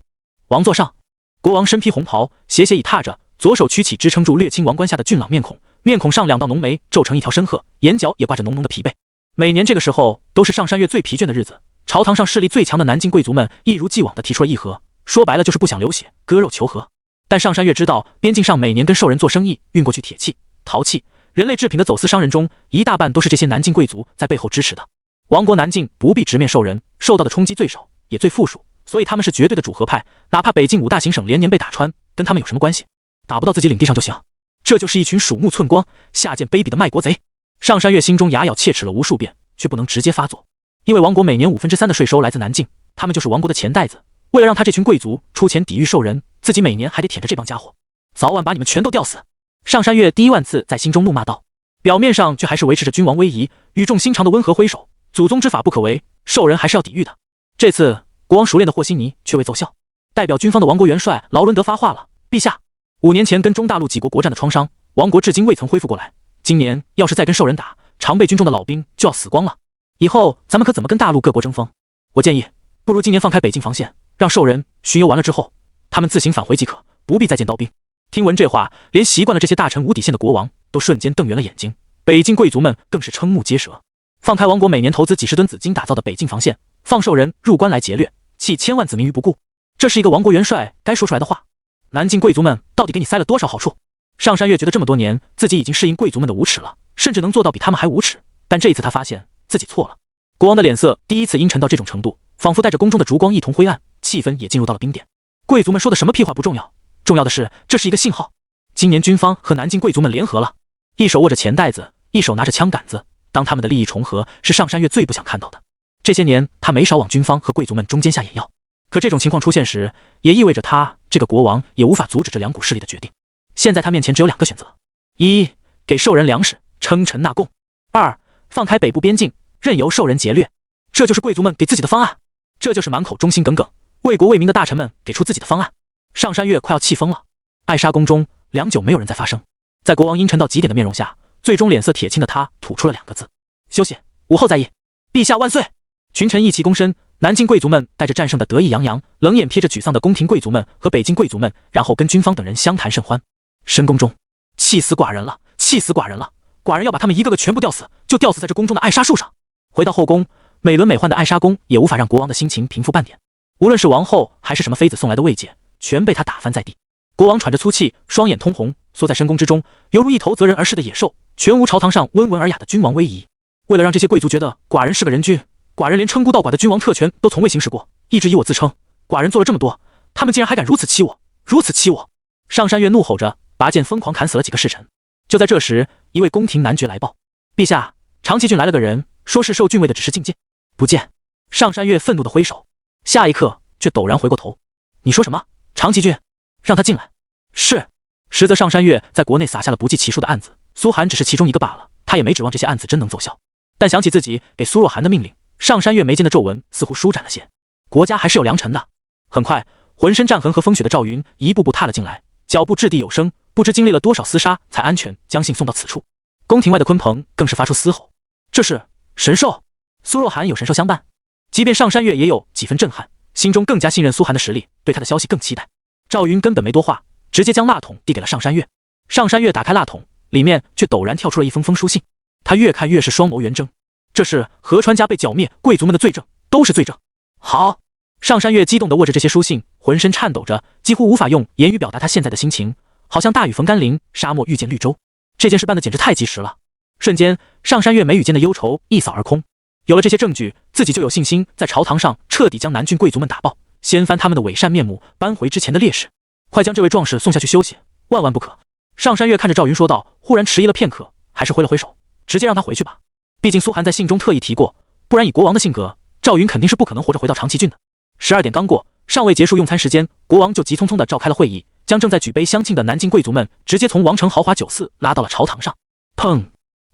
王座上，国王身披红袍，斜斜倚踏着，左手曲起支撑住略青王冠下的俊朗面孔，面孔上2道浓眉皱成一条深褐，眼角也挂着浓浓的疲惫。每年这个时候都是上山月最疲倦的日子，朝堂上势力最强的南境贵族们一如既往地提出了议和，说白了就是不想流血，割肉求和。但上山月知道，边境上每年跟兽人做生意，运过去铁器、陶器、人类制品的走私商人中，一大半都是这些南境贵族在背后支持的。王国南境不必直面兽人，受到的冲击最少，也最富庶，所以他们是绝对的主和派。哪怕北境5大行省连年被打穿，跟他们有什么关系？打不到自己领地上就行。这就是一群鼠目寸光、下贱卑鄙的卖国贼。上山月心中牙咬切齿了无数遍，却不能直接发作，因为王国每年3/5的税收来自南境，他们就是王国的钱袋子。为了让他这群贵族出钱抵御兽人，自己每年还得舔着这帮家伙，早晚把你们全都吊死。上山月第1万次在心中怒骂道，表面上却还是维持着君王威仪，语重心长的温和挥手：祖宗之法不可违，兽人还是要抵御的。这次国王熟练的和稀泥却未奏效，代表军方的王国元帅劳伦德发话了：陛下，5年前跟中大陆几国国战的创伤，王国至今未曾恢复过来，今年要是再跟兽人打，常备军中的老兵就要死光了，以后咱们可怎么跟大陆各国争锋？我建议不如今年放开北境防线，让兽人巡游完了之后，他们自行返回即可，不必再见刀兵。听闻这话，连习惯了这些大臣无底线的国王都瞬间瞪圆了眼睛，北境贵族们更是瞠目结舌。放开王国每年投资几十吨紫金打造的北境防线，放兽人入关来劫掠，弃千万子民于不顾，这是一个王国元帅该说出来的话。南境贵族们到底给你塞了多少好处？上山月觉得这么多年自己已经适应贵族们的无耻了，甚至能做到比他们还无耻，但这一次他发现自己错了。国王的脸色第一次阴沉到这种程度，仿佛带着宫中的烛光一同灰暗，气氛也进入到了冰点。贵族们说的什么屁话不重要，重要的是这是一个信号。今年军方和南境贵族们联合了，一手握着钱袋子，一手拿着枪杆子，当他们的利益重合，是上山月最不想看到的。这些年他没少往军方和贵族们中间下眼药，可这种情况出现时，也意味着他这个国王也无法阻止这两股势力的决定。现在他面前只有2个选择：一，给兽人粮食，称臣纳贡；二，放开北部边境，任由兽人劫掠。这就是贵族们给自己的方案，这就是满口忠心耿耿、为国为民的大臣们给出自己的方案。上山月快要气疯了。艾莎宫中良久没有人再发声，在国王阴沉到极点的面容下，最终脸色铁青的他吐出了2个字：休息，午后再议。陛下万岁！群臣意气躬身，南境贵族们带着战胜的得意洋洋，冷眼瞥着沮丧的宫廷贵族们和北境贵族们，然后跟军方等人相谈甚欢。深宫中，气死寡人了，气死寡人了！寡人要把他们一个个全部吊死，就吊死在这宫中的艾莎树上。回到后宫，美轮美奂的艾莎宫也无法让国王的心情平复半点。无论是王后还是什么妃子送来的慰藉，全被他打翻在地。国王喘着粗气，双眼通红，缩在深宫之中，犹如一头责人而噬的野兽，全无朝堂上温文尔雅的君王威仪。为了让这些贵族觉得寡人是个人君，寡人连称孤道寡的君王特权都从未行使过，一直以我自称。寡人做了这么多，他们竟然还敢如此欺我，如此欺我！上山月怒吼着，拔剑疯狂砍死了几个侍臣。就在这时，一位宫廷男爵来报：陛下，长崎郡来了个人，说是受郡尉的指示觐见。不见。上山月愤怒地挥手，下一刻却陡然回过头：你说什么？长崎郡？让他进来。是。实则上山月在国内撒下了不计其数的案子，苏寒只是其中一个罢了，他也没指望这些案子真能奏效。但想起自己给苏若寒的命令，上山月眉间的皱纹似乎舒展了些。国家还是有良臣的。很快，浑身战痕和风雪的赵云一步步踏了进来，脚步掷地有声，不知经历了多少厮杀才安全将信送到此处。宫廷外的鲲鹏更是发出嘶吼。这是神兽？苏若寒有神兽相伴？即便上山月也有几分震撼，心中更加信任苏寒的实力，对他的消息更期待。赵云根本没多话，直接将蜡筒递给了上山月。上山月打开蜡筒，里面却陡然跳出了一封书信。他越看越是双眸圆睁，这是河川家被剿灭，贵族们的罪证，都是罪证。好！上山月激动地握着这些书信，浑身颤抖着，几乎无法用言语表达他现在的心情，好像大雨逢甘霖，沙漠遇见绿洲。这件事办得简直太及时了。瞬间，上山月眉宇间的忧愁一扫而空。有了这些证据，自己就有信心在朝堂上彻底将南郡贵族们打爆，掀翻他们的伪善面目，扳回之前的劣势。快将这位壮士送下去休息，万万不可！上山月看着赵云说道，忽然迟疑了片刻，还是挥了挥手，直接让他回去吧。毕竟苏寒在信中特意提过，不然以国王的性格，赵云肯定是不可能活着回到长崎郡的。12点刚过，尚未结束用餐时间，国王就急匆匆地召开了会议，将正在举杯相庆的南境贵族们直接从王城豪华酒肆拉到了朝堂上。砰！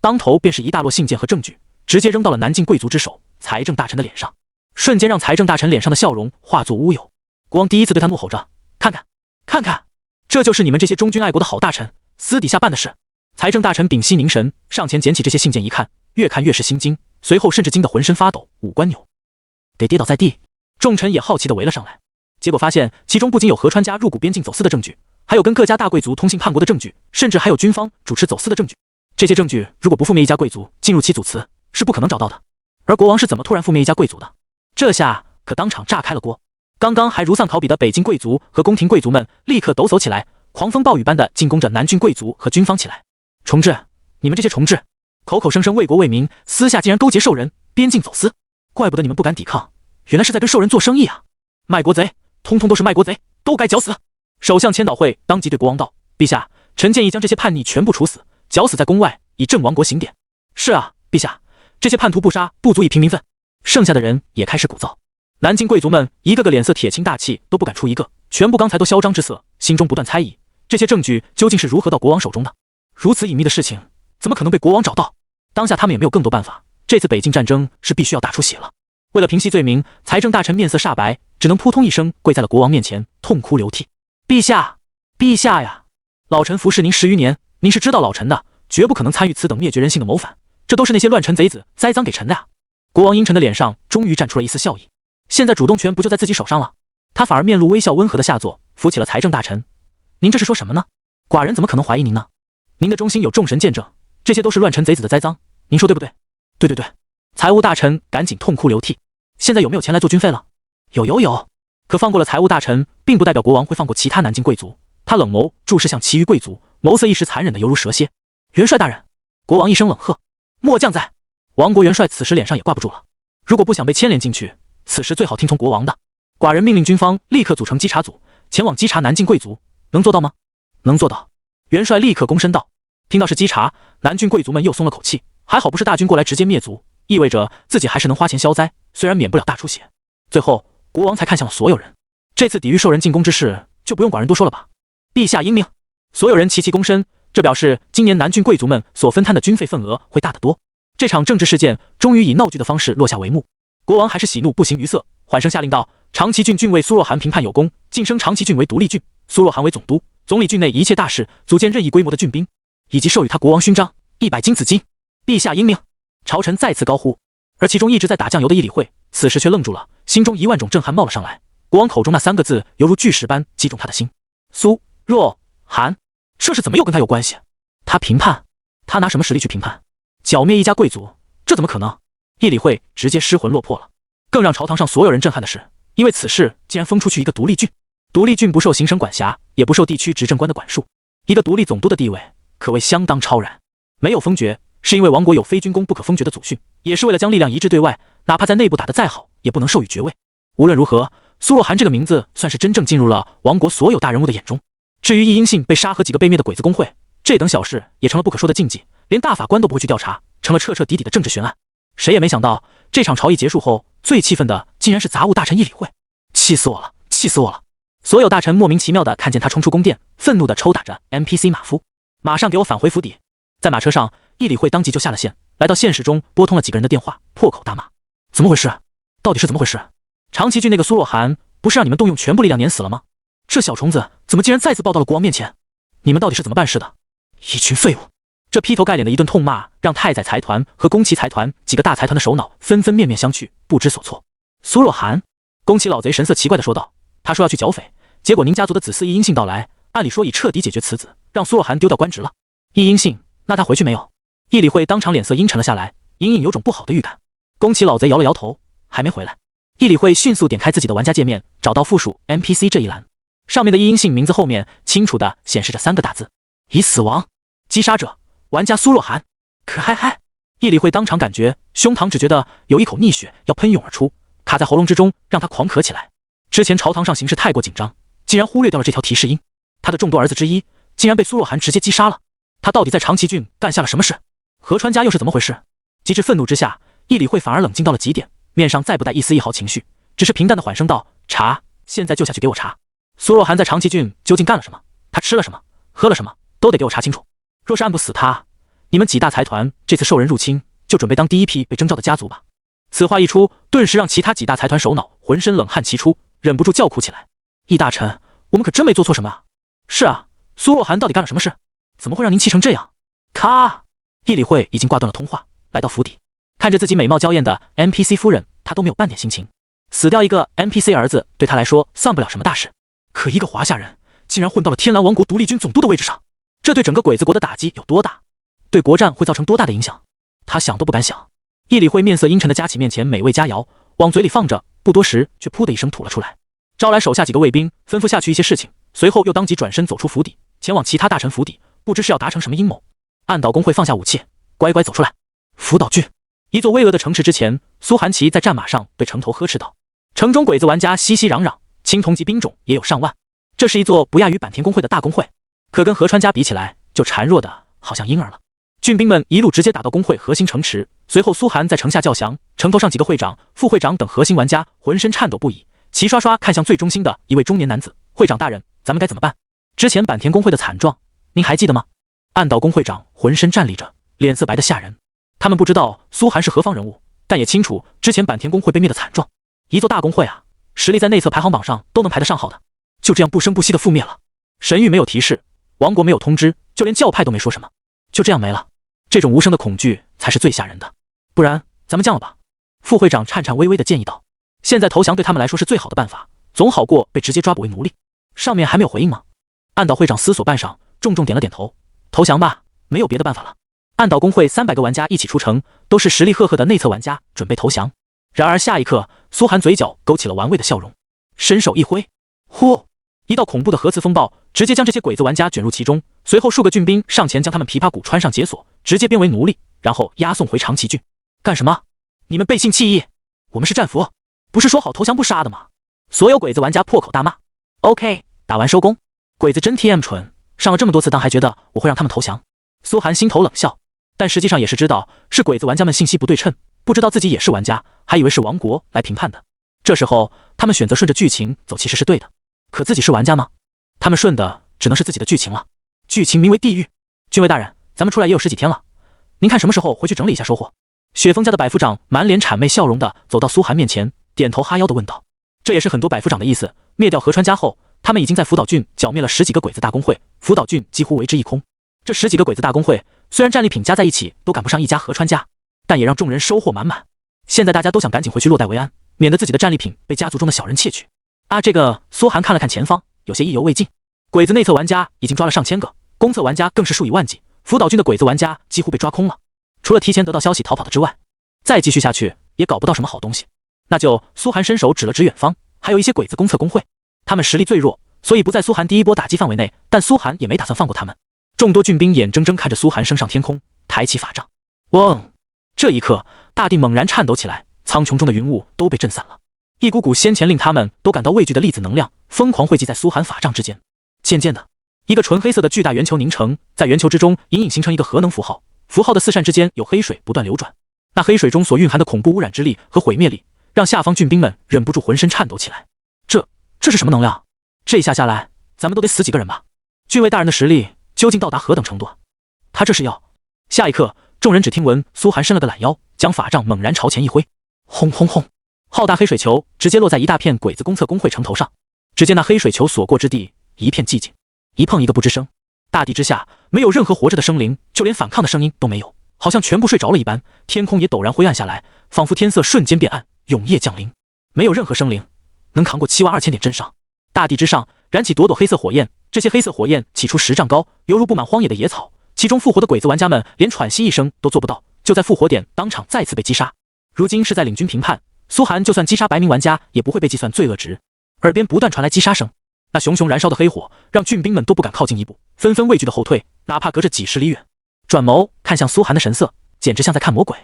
当头便是一大摞信件和证据，直接扔到了南境贵族之手财政大臣的脸上，瞬间让财政大臣脸上的笑容化作乌有。国王第一次对他怒吼着：看看，看看，这就是你们这些忠君爱国的好大臣私底下办的事。财政大臣屏息凝神，上前捡起这些信件一看，越看越是心惊，随后甚至惊得浑身发抖，五官扭得跌倒在地。众臣也好奇地围了上来，结果发现其中不仅有河川家入股边境走私的证据，还有跟各家大贵族通信叛国的证据，甚至还有军方主持走私的证据。这些证据如果不覆灭一家贵族，进入其祖祠是不可能找到的。而国王是怎么突然覆灭一家贵族的？这下可当场炸开了锅。刚刚还如丧考妣的北境贵族和宫廷贵族们立刻抖擞起来，狂风暴雨般的进攻着南郡贵族和军方起来。重治，你们这些重治，口口声声为国为民，私下竟然勾结兽人，边境走私，怪不得你们不敢抵抗，原来是在跟兽人做生意啊！卖国贼，通通都是卖国贼，都该绞死！首相千岛会当即对国王道：陛下，臣建议将这些叛逆全部处死，绞死在宫外，以正亡国刑典。是啊，陛下，这些叛徒不杀不足以平民愤。剩下的人也开始鼓噪。南京贵族们一个个脸色铁青，大气都不敢出一个，全部刚才都嚣张之色，心中不断猜疑，这些证据究竟是如何到国王手中的？如此隐秘的事情，怎么可能被国王找到？当下他们也没有更多办法，这次北境战争是必须要打出血了。为了平息罪名，财政大臣面色煞白，只能扑通一声跪在了国王面前，痛哭流涕。陛下，陛下呀！老臣服侍您10余年，您是知道老臣的，绝不可能参与此等灭绝人性的谋反，这都是那些乱臣贼子栽赃给臣的呀！国王阴沉的脸上终于绽出了一丝笑意，现在主动权不就在自己手上了？他反而面露微笑，温和的下坐，扶起了财政大臣。您这是说什么呢？寡人怎么可能怀疑您呢？您的忠心有众神见证，这些都是乱臣贼子的栽赃，您说对不对？对对对。财务大臣赶紧痛哭流涕。现在有没有钱来做军费了？有。可放过了财务大臣，并不代表国王会放过其他南境贵族。他冷眸注视向其余贵族，眸色一时残忍的犹如蛇蝎。元帅大人！国王一声冷喝：末将在！王国元帅此时脸上也挂不住了。如果不想被牵连进去，此时最好听从国王的。寡人命令军方立刻组成稽查组，前往稽查南境贵族，能做到吗？能做到。元帅立刻躬身道。听到是稽查，南郡贵族们又松了口气，还好不是大军过来直接灭族，意味着自己还是能花钱消灾，虽然免不了大出血。最后，国王才看向了所有人。这次抵御兽人进攻之事，就不用管人多说了吧。陛下英明。所有人齐齐躬身，这表示今年南郡贵族们所分摊的军费份额会大得多。这场政治事件终于以闹剧的方式落下帷幕。国王还是喜怒不形于色，缓声下令道：长崎郡郡尉苏若涵评判有功，晋升长崎郡为独立郡，苏若涵为总督，总理郡内一切大事，组建任意规模的郡兵，以及授予他国王勋章100金紫金。陛下英明。朝臣再次高呼。而其中一直在打酱油的议理会，此时却愣住了，心中1万种震撼冒了上来。国王口中那3个字犹如巨石般击中他的心。苏若涵，这是怎么又跟他有关系？他评判？他拿什么实力去评判？剿灭一家贵族，这怎么可能？议理会直接失魂落魄了。更让朝堂上所有人震撼的是，因为此事竟然封出去一个独立郡。独立郡不受行省管辖，也不受地区执政官的管束，一个独立总督的地位可谓相当超然。没有封爵，是因为王国有非军功不可封爵的祖训，也是为了将力量移至对外，哪怕在内部打得再好，也不能授予爵位。无论如何，苏若涵这个名字算是真正进入了王国所有大人物的眼中。至于易英信被杀和几个被灭的鬼子工会，这等小事也成了不可说的禁忌，连大法官都不会去调查，成了彻彻底底的政治悬案。谁也没想到，这场朝议结束后，最气愤的竟然是杂物大臣议理会。气死我了，气死我了！所有大臣莫名其妙的看见他冲出宫殿，愤怒的抽打着 NPC 马夫，马上给我返回府邸。在马车上，议理会当即就下了线，来到现实中拨通了几个人的电话，破口大骂：怎么回事？到底是怎么回事？长崎郡那个苏若涵不是让你们动用全部力量碾死了吗？这小虫子怎么竟然再次报到了国王面前？你们到底是怎么办事的？一群废物！这劈头盖脸的一顿痛骂，让太宰财团和宫崎财团几个大财团的首脑纷纷面面相觑，不知所措。苏若涵，宫崎老贼神色奇怪地说道：他说要去剿匪，结果您家族的子嗣易英信到来，按理说已彻底解决此子，让苏若涵丢掉官职了。易英信，那他回去没有？议理会当场脸色阴沉了下来，隐隐有种不好的预感。宫崎老贼摇了摇头，还没回来。议理会迅速点开自己的玩家界面，找到附属 NPC 这一栏，上面的易英信名字后面清楚地显示着3个大字：已死亡，击杀者玩家苏若涵。可嗨嗨！议理会当场感觉胸膛只觉得有一口逆血要喷涌而出，卡在喉咙之中，让他狂咳起来。之前朝堂上形势太过紧张，竟然忽略掉了这条提示音。他的众多儿子之一竟然被苏若涵直接击杀了，他到底在长崎郡干下了什么事？河川家又是怎么回事？极致愤怒之下，议理会反而冷静到了极点，面上再不带一丝一毫情绪，只是平淡的缓声道：查，现在就下去给我查。苏若涵在长崎郡究竟干了什么？他吃了什么？喝了什么？都得给我查清楚。若是按不死他，你们几大财团这次受人入侵，就准备当第一批被征召的家族吧。此话一出，顿时让其他几大财团首脑浑身冷汗齐出，忍不住叫哭起来。易大臣，我们可真没做错什么啊！是啊，苏若涵到底干了什么事？怎么会让您气成这样？咔！议理会已经挂断了通话，来到府邸，看着自己美貌娇艳的 NPC 夫人，他都没有半点心情。死掉一个 NPC 儿子对他来说算不了什么大事，可一个华夏人竟然混到了天蓝王国独立军总督的位置上，这对整个鬼子国的打击有多大？对国战会造成多大的影响？他想都不敢想。议理会面色阴沉地夹起面前美味佳肴，往嘴里放着，不多时却噗的一声吐了出来，招来手下几个卫兵，吩咐下去一些事情，随后又当即转身走出府邸，前往其他大臣府邸，不知是要达成什么阴谋。暗岛公会放下武器，乖乖走出来。福岛郡一座巍峨的城池之前，苏寒奇在战马上对城头呵斥道：城中鬼子玩家熙熙攘攘，青铜级兵种也有上万，这是一座不亚于坂田公会的大公会，可跟河川家比起来，就孱弱的好像婴儿了。郡兵们一路直接打到公会核心城池，随后苏寒在城下叫降，城头上几个会长、副会长等核心玩家浑身颤抖不已，齐刷刷看向最中心的一位中年男子：会长大人，咱们该怎么办？之前坂田公会的惨状，您还记得吗？暗岛公会长浑身站立着，脸色白得吓人。他们不知道苏寒是何方人物，但也清楚之前坂田公会被灭的惨状。一座大公会啊，实力在内测排行榜上都能排得上号的，就这样不声不息的覆灭了。神域没有提示，王国没有通知，就连教派都没说什么，就这样没了。这种无声的恐惧才是最吓人的。不然咱们降了吧。副会长颤颤巍巍地建议道。现在投降对他们来说是最好的办法，总好过被直接抓捕为奴隶。上面还没有回应吗？暗岛会长思索半晌，重重点了点头。投降吧，没有别的办法了。暗岛公会300个玩家一起出城，都是实力赫赫的内测玩家，准备投降。然而下一刻，苏寒嘴角勾起了玩味的笑容，伸手一挥，呼！一道恐怖的核磁风暴直接将这些鬼子玩家卷入其中，随后数个郡兵上前将他们琵琶骨穿上解锁，直接编为奴隶，然后押送回长崎郡。干什么？你们背信弃义？我们是战俘，不是说好投降不杀的吗？所有鬼子玩家破口大骂。OK， 打完收工。鬼子真 TM 蠢，上了这么多次当还觉得我会让他们投降。苏寒心头冷笑，但实际上也是知道是鬼子玩家们信息不对称，不知道自己也是玩家，还以为是王国来评判的。这时候他们选择顺着剧情走其实是对的，可自己是玩家吗？他们顺的只能是自己的剧情了。剧情名为地狱。郡尉大人，咱们出来也有10几天了，您看什么时候回去整理一下收获？雪峰家的百夫长满脸谄媚笑容的走到苏寒面前，点头哈腰的问道。这也是很多百夫长的意思。灭掉河川家后，他们已经在福岛郡剿灭了10几个鬼子大公会，福岛郡几乎为之一空。这10几个鬼子大公会虽然战利品加在一起都赶不上一家河川家，但也让众人收获满满。现在大家都想赶紧回去落袋为安，免得自己的战利品被家族中的小人窃取。这个苏寒看了看前方，有些意犹未尽。鬼子内测玩家已经抓了上千个，公测玩家更是数以万计，福岛郡的鬼子玩家几乎被抓空了。除了提前得到消息逃跑的之外，再继续下去也搞不到什么好东西。那就苏寒伸手指了指远方，还有一些鬼子公测工会，他们实力最弱，所以不在苏寒第一波打击范围内，但苏寒也没打算放过他们。众多郡兵眼睁睁看着苏寒升上天空，抬起法杖。嗡！这一刻，大地猛然颤抖起来，苍穹中的云雾都被震散了。一股股先前令他们都感到畏惧的粒子能量疯狂汇集在苏寒法杖之间。渐渐的，一个纯黑色的巨大圆球凝成，在圆球之中隐隐形成一个核能符号，符号的四扇之间有黑水不断流转。那黑水中所蕴含的恐怖污染之力和毁灭力，让下方郡兵们忍不住浑身颤抖起来。这是什么能量？这一下下来，咱们都得死几个人吧？郡尉大人的实力究竟到达何等程度啊？他这是要……下一刻，众人只听闻苏寒伸了个懒腰，将法杖猛然朝前一挥，轰轰轰！浩大黑水球直接落在一大片鬼子公测工会城头上。只见那黑水球所过之地一片寂静，一碰一个不吱声。大地之下没有任何活着的生灵，就连反抗的声音都没有，好像全部睡着了一般。天空也陡然灰暗下来，仿佛天色瞬间变暗，永夜降临。没有任何生灵能扛过72000点阵伤。大地之上燃起朵朵黑色火焰，这些黑色火焰起初10丈高，犹如布满荒野的野草。其中复活的鬼子玩家们连喘息一声都做不到，就在复活点当场再次被击杀。如今是在领军评判，苏寒就算击杀白名玩家也不会被计算罪恶值。耳边不断传来击杀声，那熊熊燃烧的黑火让郡兵们都不敢靠近一步，纷纷畏惧的后退，哪怕隔着几10里远。转眸看向苏寒的神色，简直像在看魔鬼。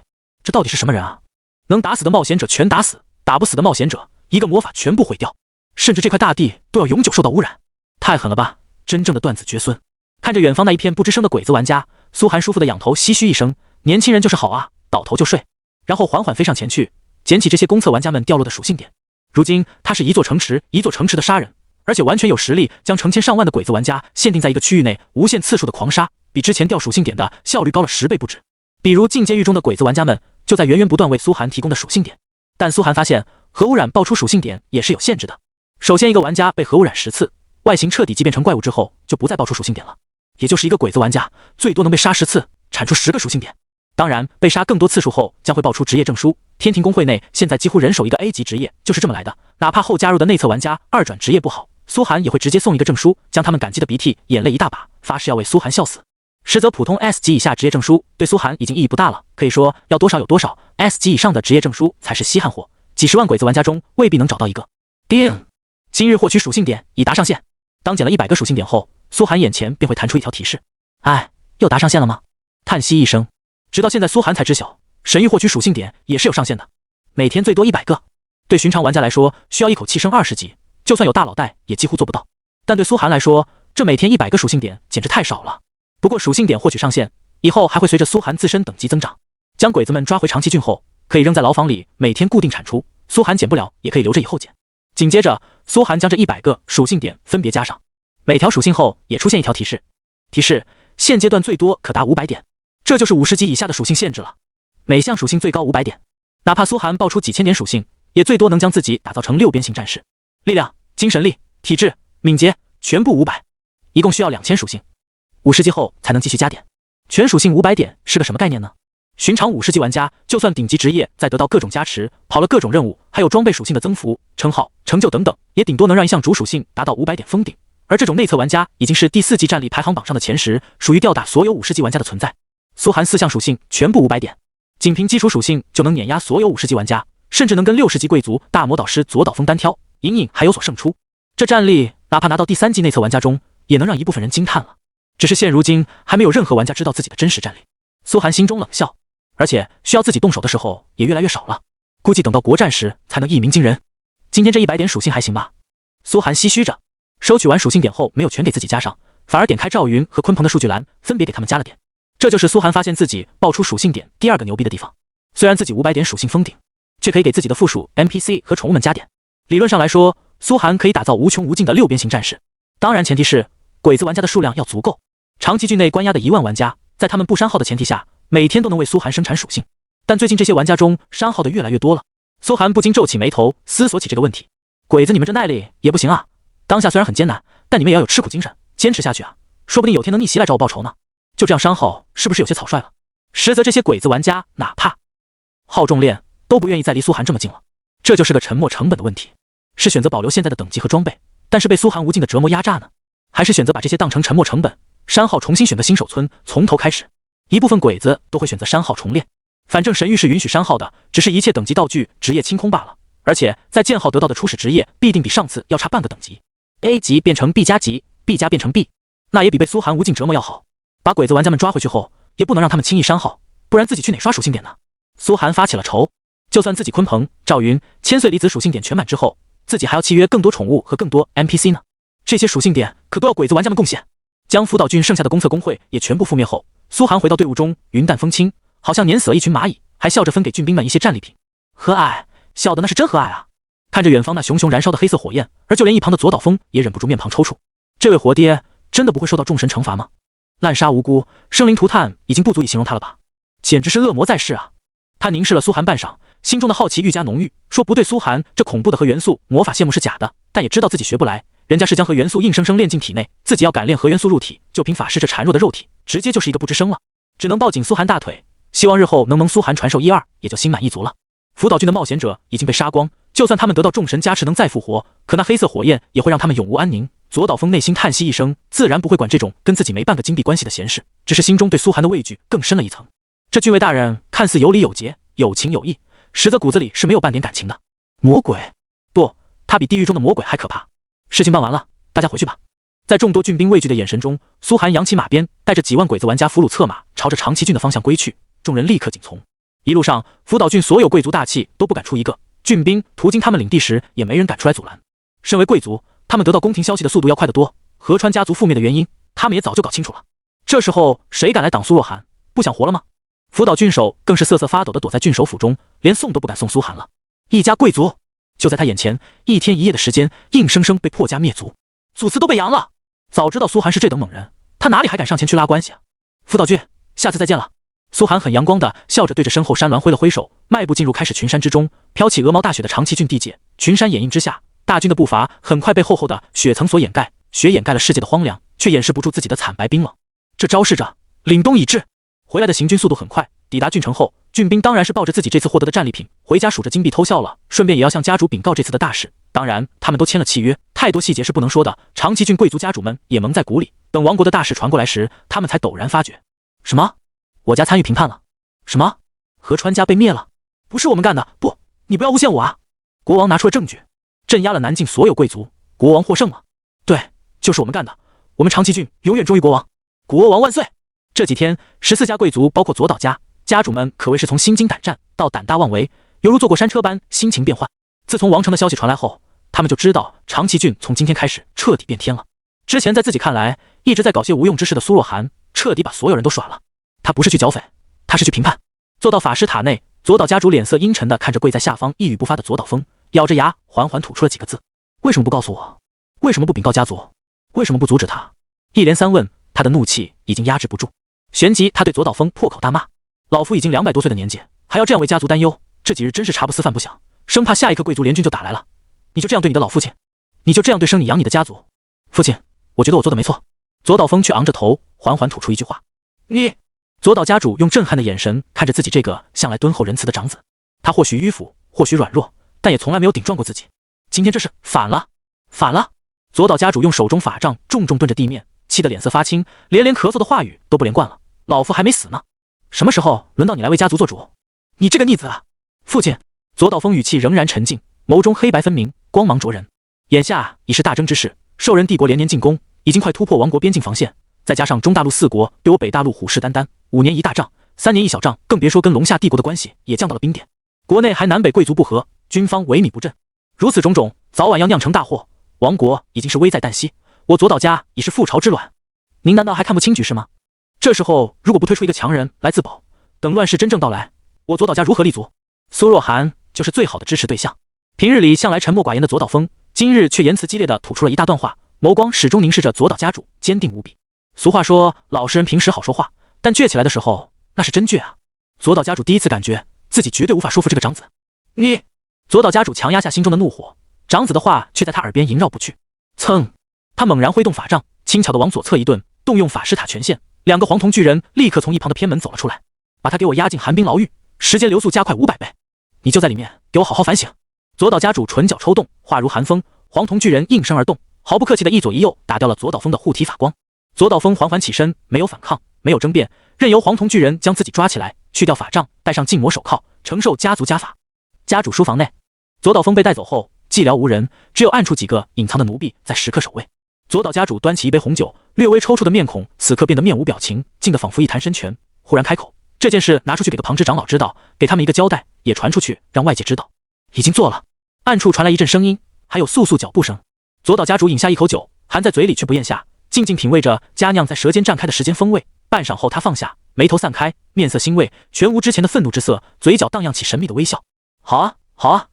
这到底是什么人啊？能打死的冒险者全打死，打不死的冒险者一个魔法全部毁掉，甚至这块大地都要永久受到污染。太狠了吧，真正的断子绝孙。看着远方那一片不吱声的鬼子玩家，苏寒舒服的仰头唏嘘一声，年轻人就是好啊，倒头就睡。然后缓缓飞上前去，捡起这些公测玩家们掉落的属性点。如今他是一座城池一座城池的杀人，而且完全有实力将成千上万的鬼子玩家限定在一个区域内无限次数的狂杀，比之前掉属性点的效率高了10倍不止。比如进监狱中的鬼子玩家们就在源源不断为苏寒提供的属性点，但苏寒发现核污染爆出属性点也是有限制的。首先一个玩家被核污染10次，外形彻底即变成怪物之后就不再爆出属性点了，也就是一个鬼子玩家最多能被杀10次，产出10个属性点。当然被杀更多次数后将会爆出职业证书，天庭公会内现在几乎人手一个 A 级职业就是这么来的。哪怕后加入的内测玩家2转职业不好，苏寒也会直接送一个证书，将他们感激的鼻涕眼泪一大把，发誓要为苏寒笑死。实则普通 S 级以下职业证书对苏寒已经意义不大了，可以说要多少有多少， S 级以上的职业证书才是稀罕货，几十万鬼子玩家中未必能找到一个。叮！今日获取属性点已达上限。当捡了100个属性点后，苏寒眼前便会弹出一条提示。又达上限了吗？叹息一声，直到现在苏寒才知晓，神域获取属性点也是有上限的，每天最多100个。对寻常玩家来说，需要一口气升20级，就算有大脑袋也几乎做不到。但对苏寒来说，这每天100个属性点简直太少了。不过属性点获取上限以后，还会随着苏寒自身等级增长。将鬼子们抓回长崎郡后，可以扔在牢房里，每天固定产出。苏寒捡不了，也可以留着以后捡。紧接着，苏寒将这100个属性点分别加上，每条属性后也出现一条提示。提示：现阶段最多可达500点，这就是50级以下的属性限制了。每项属性最高500点，哪怕苏寒爆出几千点属性，也最多能将自己打造成6边形战士。力量、精神力、体质、敏捷全部500，一共需要2000属性。50级后才能继续加点。全属性500点是个什么概念呢？寻常50级玩家就算顶级职业再得到各种加持，跑了各种任务，还有装备属性的增幅、称号、成就等等，也顶多能让一项主属性达到500点封顶。而这种内测玩家已经是第4季战力排行榜上的前10，属于吊打所有50级玩家的存在。苏寒4项属性全部500点，仅凭基础属性就能碾压所有50级玩家，甚至能跟60级贵族大魔导师左岛风单挑，隐隐还有所胜出。这战力哪怕拿到第3季内测玩家中，也能让一部分人惊叹了。只是现如今还没有任何玩家知道自己的真实战力。苏寒心中冷笑，而且需要自己动手的时候也越来越少了，估计等到国战时才能一鸣惊人。今天这100点属性还行吧？苏寒唏嘘着，收取完属性点后没有全给自己加上，反而点开赵云和鲲鹏的数据栏，分别给他们加了点。这就是苏寒发现自己爆出属性点第2个牛逼的地方。虽然自己500点属性封顶，却可以给自己的附属 NPC 和宠物们加点。理论上来说，苏寒可以打造无穷无尽的6边形战士，当然前提是鬼子玩家的数量要足够。长崎郡内关押的1万玩家，在他们不删号的前提下，每天都能为苏寒生产属性。但最近这些玩家中删号的越来越多了，苏寒不禁皱起眉头，思索起这个问题。鬼子你们这耐力也不行啊，当下虽然很艰难，但你们也要有吃苦精神，坚持下去啊，说不定有天能逆袭来找我报仇呢。就这样删号是不是有些草率了？实则这些鬼子玩家哪怕号重练，都不愿意再离苏寒这么近了。这就是个沉没成本的问题，是选择保留现在的等级和装备，但是被苏寒无尽的折磨压榨呢，还是选择把这些当成沉没成本，删号重新选择新手村，从头开始？一部分鬼子都会选择删号重练，反正神域是允许删号的，只是一切等级道具职业清空罢了。而且在剑号得到的初始职业必定比上次要差半个等级， A 级变成 B 加级， B 加变成 B， 那也比被苏寒无尽折磨要好。把鬼子玩家们抓回去后，也不能让他们轻易删号，不然自己去哪刷属性点呢？苏寒发起了愁，就算自己鲲鹏、赵云、千岁离子属性点全满之后，自己还要契约更多宠物和更多 NPC 呢，这些属性点可都要鬼子玩家们贡献。将福岛郡剩下的公测工会也全部覆灭后，苏寒回到队伍中，云淡风轻，好像碾死了一群蚂蚁，还笑着分给郡兵们一些战利品。和蔼，笑的那是真和蔼啊！看着远方那熊熊燃烧的黑色火焰，而就连一旁的左岛风也忍不住面庞抽搐。这位活爹真的不会受到众神惩罚吗？滥杀无辜，生灵涂炭已经不足以形容他了吧？简直是恶魔在世啊！他凝视了苏寒半晌，心中的好奇愈加浓郁，说不对，苏寒这恐怖的核元素魔法羡慕是假的，但也知道自己学不来，人家是将核元素硬生生炼进体内，自己要敢炼核元素入体，就凭法师这孱弱的肉体，直接就是一个不吱声了。只能抱紧苏寒大腿，希望日后能蒙苏寒传授1、2，也就心满意足了。福岛郡的冒险者已经被杀光，就算他们得到众神加持能再复活，可那黑色火焰也会让他们永无安宁。左岛风内心叹息一声，自然不会管这种跟自己没半个金币关系的闲事，只是心中对苏寒的畏惧更深了一层。这郡尉大人看似有理有节，有情有义，实则骨子里是没有半点感情的。魔鬼？不，他比地狱中的魔鬼还可怕。事情办完了，大家回去吧。在众多郡兵畏惧的眼神中，苏寒扬起马鞭，带着几万鬼子玩家俘虏策马，朝着长崎郡的方向归去。众人立刻紧从。一路上，福岛郡所有贵族大气都不敢出一个，郡兵途经他们领地时，也没人敢出来阻拦。身为贵族，他们得到宫廷消息的速度要快得多，河川家族覆灭的原因，他们也早就搞清楚了。这时候谁敢来挡苏若寒？不想活了吗？福岛郡守更是瑟瑟发抖地躲在郡守府中，连送都不敢送苏寒了。一家贵族就在他眼前，1天1夜的时间，硬生生被破家灭族，祖祠都被扬了。早知道苏寒是这等猛人，他哪里还敢上前去拉关系啊？福岛郡，下次再见了。苏寒很阳光的笑着对着身后山峦挥了挥手，迈步进入开始群山之中。飘起鹅毛大雪的长崎郡地界，群山掩映之下，大军的步伐很快被厚厚的雪层所掩盖，雪掩盖了世界的荒凉，却掩饰不住自己的惨白冰冷。这昭示着凛冬已至。回来的行军速度很快，抵达郡城后，郡兵当然是抱着自己这次获得的战利品回家数着金币偷笑了，顺便也要向家主禀告这次的大事。当然他们都签了契约，太多细节是不能说的，长崎郡贵族家主们也蒙在鼓里。等王国的大事传过来时，他们才陡然发觉，什么？我家参与评判了？什么？河川家被灭了？不是我们干的！不，你不要诬陷我啊！国王拿出了证据，镇压了南境所有贵族，国王获胜了。对，就是我们干的，我们长崎郡永远忠于国王，国王万岁！这几天14家贵族包括左岛家家主们可谓是从心惊胆战到胆大妄为，犹如坐过山车般心情变幻。自从王城的消息传来后，他们就知道长崎郡从今天开始彻底变天了。之前在自己看来一直在搞些无用之事的苏若寒，彻底把所有人都耍了。他不是去剿匪，他是去评判。坐到法师塔内，左岛家主脸色阴沉地看着跪在下方一语不发的左岛风，咬着牙缓缓吐出了几个字：为什么不告诉我？为什么不禀告家族？为什么不阻止他？一连三问，他的怒气已经压制不住，旋即他对左岛风破口大骂：老夫已经200多岁的年纪，还要这样为家族担忧，这几日真是茶不思饭不想，生怕下一个贵族联军就打来了。你就这样对你的老父亲？你就这样对生你养你的家族？父亲，我觉得我做的没错。左岛风却昂着头缓缓吐出一句话：你。左岛家主用震撼的眼神看着自己这个向来敦厚仁慈的长子，他或许迂腐，或许软弱，但也从来没有顶撞过自己。今天这是反了，反了！左岛家主用手中法杖重重顿着地面，气得脸色发青，连咳嗽的话语都不连贯了。老夫还没死呢，什么时候轮到你来为家族做主？你这个逆子啊！父亲，左岛风语气仍然沉静，眸中黑白分明，光芒灼人。眼下已是大征之势，兽人帝国连年进攻，已经快突破王国边境防线，再加上中大陆4国对我北大陆虎视眈眈，5年一大仗，3年一小仗，更别说跟龙夏帝国的关系也降到了冰点。国内还南北贵族不和，军方萎靡不振，如此种种，早晚要酿成大祸。王国已经是危在旦夕，我左岛家已是覆巢之卵。您难道还看不清局势吗？这时候如果不推出一个强人来自保，等乱世真正到来，我左岛家如何立足？苏若寒就是最好的支持对象。平日里向来沉默寡言的左岛峰，今日却言辞激烈地吐出了一大段话，眸光始终凝视着左岛家主，坚定无比。俗话说，老实人平时好说话，但倔起来的时候，那是真倔啊！左岛家主第一次感觉自己绝对无法说服这个长子。你，左岛家主强压下心中的怒火，长子的话却在他耳边萦绕不去。噌，他猛然挥动法杖，轻巧地往左侧一顿，动用法师塔权限，2个黄铜巨人立刻从一旁的偏门走了出来，把他给我押进寒冰牢狱，时间流速加快500倍。你就在里面给我好好反省。左岛家主唇角抽动，话如寒风，黄铜巨人应声而动，毫不客气的一左一右打掉了左岛峰的护体法光。左岛峰缓缓起身，没有反抗，没有争辩，任由黄铜巨人将自己抓起来，去掉法杖，戴上禁魔手铐，承受家族家法。家主书房内，左岛峰被带走后，寂寥无人，只有暗处几个隐藏的奴婢在时刻守卫。左岛家主端起一杯红酒，略微抽搐的面孔此刻变得面无表情，静得仿佛一潭深泉。忽然开口：“这件事拿出去给个旁支长老知道，给他们一个交代，也传出去，让外界知道。”已经做了。暗处传来一阵声音，还有簌簌脚步声。左岛家主饮下一口酒，含在嘴里却不咽下，静静品味着佳酿在舌间绽开的时间风味。半晌后，他放下，眉头散开，面色欣慰，全无之前的愤怒之色，嘴角荡漾起神秘的微笑。好啊，好啊，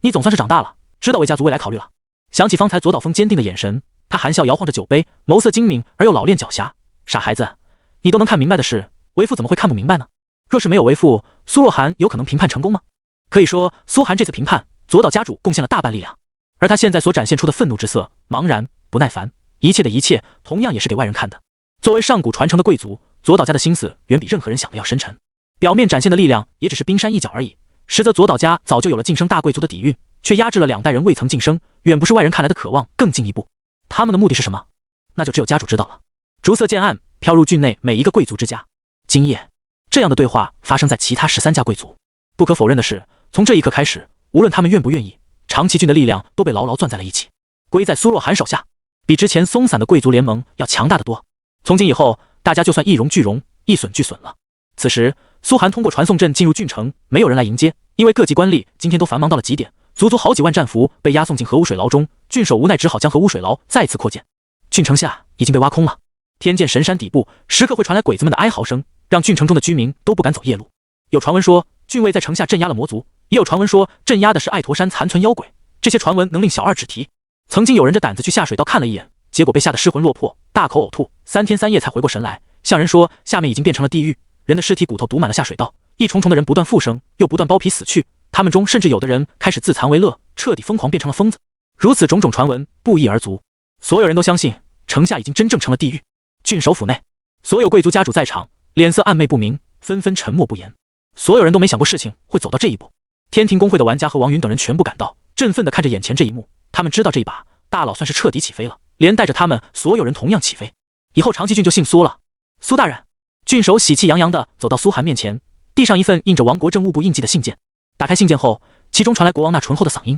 你总算是长大了，知道为家族未来考虑了。想起方才左岛峰坚定的眼神，他含笑摇晃着酒杯，眸色精明而又老练狡黠。傻孩子，你都能看明白的事，为父怎么会看不明白呢？若是没有为父，苏若涵有可能评判成功吗？可以说，苏涵这次评判，左岛家主贡献了大半力量。而他现在所展现出的愤怒之色，茫然不耐烦，一切的一切，同样也是给外人看的。作为上古传承的贵族，左岛家的心思远比任何人想的要深沉。表面展现的力量也只是冰山一角而已，实则左岛家早就有了晋升大贵族的底蕴，却压制了2代人未曾晋升，远不是外人看来的渴望更进一步。他们的目的是什么？那就只有家主知道了。烛色渐暗，飘入郡内每一个贵族之家。今夜，这样的对话发生在其他13家贵族。不可否认的是，从这一刻开始，无论他们愿不愿意，长崎郡的力量都被牢牢攥在了一起，归在苏若涵手下，比之前松散的贵族联盟要强大得多。从今以后，大家就算一荣俱荣，一损俱损了。此时，苏涵通过传送阵进入郡城，没有人来迎接，因为各级官吏今天都繁忙到了极点，足足好几万战俘被押送进河污水牢中，郡守无奈只好将河污水牢再次扩建。郡城下已经被挖空了，天剑神山底部时刻会传来鬼子们的哀嚎声，让郡城中的居民都不敢走夜路。有传闻说郡尉在城下镇压了魔族，也有传闻说镇压的是爱驼山残存妖鬼，这些传闻能令小二止啼。曾经有人着胆子去下水道看了一眼，结果被吓得失魂落魄，大口呕吐，3天3夜才回过神来，向人说下面已经变成了地狱，人的尸体骨头堵满了下水道，一重重的人不断复生，又不断剥皮死去，他们中甚至有的人开始自残为乐，彻底疯狂变成了疯子。如此种种传闻不一而足，所有人都相信城下已经真正成了地狱。郡守府内，所有贵族家主在场，脸色暗昧不明，纷纷沉默不言。所有人都没想过事情会走到这一步。天庭公会的玩家和王云等人全部赶到，振奋地看着眼前这一幕。他们知道这一把大佬算是彻底起飞了，连带着他们所有人同样起飞。以后长崎郡就姓苏了。苏大人，郡守喜气洋洋地走到苏涵面前，递上一份印着王国政务部印记的信件。打开信件后，其中传来国王那醇厚的嗓音：“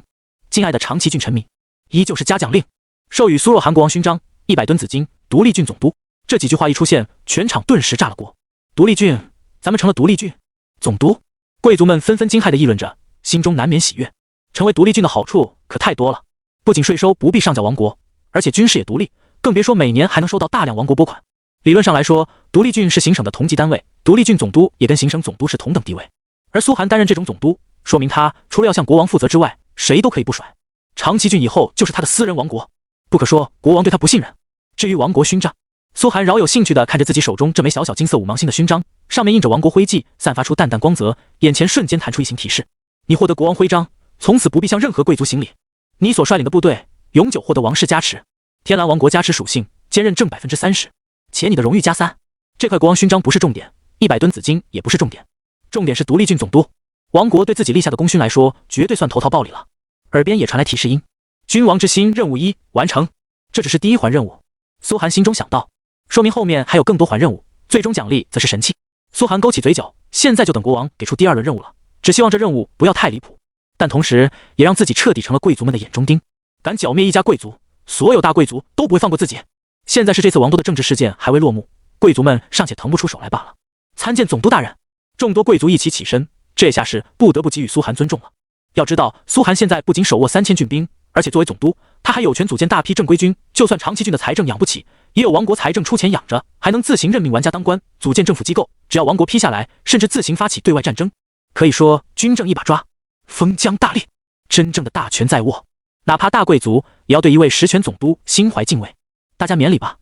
敬爱的长崎郡臣民，依旧是嘉奖令，授予苏若涵国王勋章，100吨紫金，独立郡总督。”这几句话一出现，全场顿时炸了锅。独立郡，咱们成了独立郡总督？贵族们纷纷惊骇地议论着，心中难免喜悦。成为独立郡的好处可太多了，不仅税收不必上缴王国，而且军事也独立，更别说每年还能收到大量王国拨款。理论上来说，独立郡是行省的同级单位，独立郡总督也跟行省总督是同等地位。而苏涵担任这种总督，说明他除了要向国王负责之外，谁都可以不甩。长崎郡以后就是他的私人王国，不可说国王对他不信任。至于王国勋章，苏涵饶有兴趣地看着自己手中这枚小小金色5芒星的勋章，上面印着王国徽记，散发出淡淡光泽，眼前瞬间弹出一行提示：你获得国王徽章，从此不必向任何贵族行礼。你所率领的部队永久获得王室加持，天蓝王国加持属性坚韧正30%，且你的荣誉加3。这块国王勋章不是重点，100吨紫金也不是重点，重点是独立郡总督。王国对自己立下的功勋来说，绝对算投桃报李了。耳边也传来提示音：君王之心任务1完成。这只是第1环任务，苏涵心中想到，说明后面还有更多环任务，最终奖励则是神器。苏涵勾起嘴角，现在就等国王给出第2轮任务了，只希望这任务不要太离谱，但同时也让自己彻底成了贵族们的眼中钉。敢剿灭一家贵族，所有大贵族都不会放过自己。现在是这次王都的政治事件还未落幕，贵族们尚且腾不出手来罢了。参见总督大人！众多贵族一起起身，这下是不得不给予苏涵尊重了。要知道，苏涵现在不仅手握3000郡兵，而且作为总督，他还有权组建大批正规军，就算长崎郡的财政养不起，也有王国财政出钱养着，还能自行任命玩家当官，组建政府机构，只要王国批下来，甚至自行发起对外战争。可以说军政一把抓。封疆大吏，真正的大权在握，哪怕大贵族也要对一位实权总督心怀敬畏。大家免礼吧。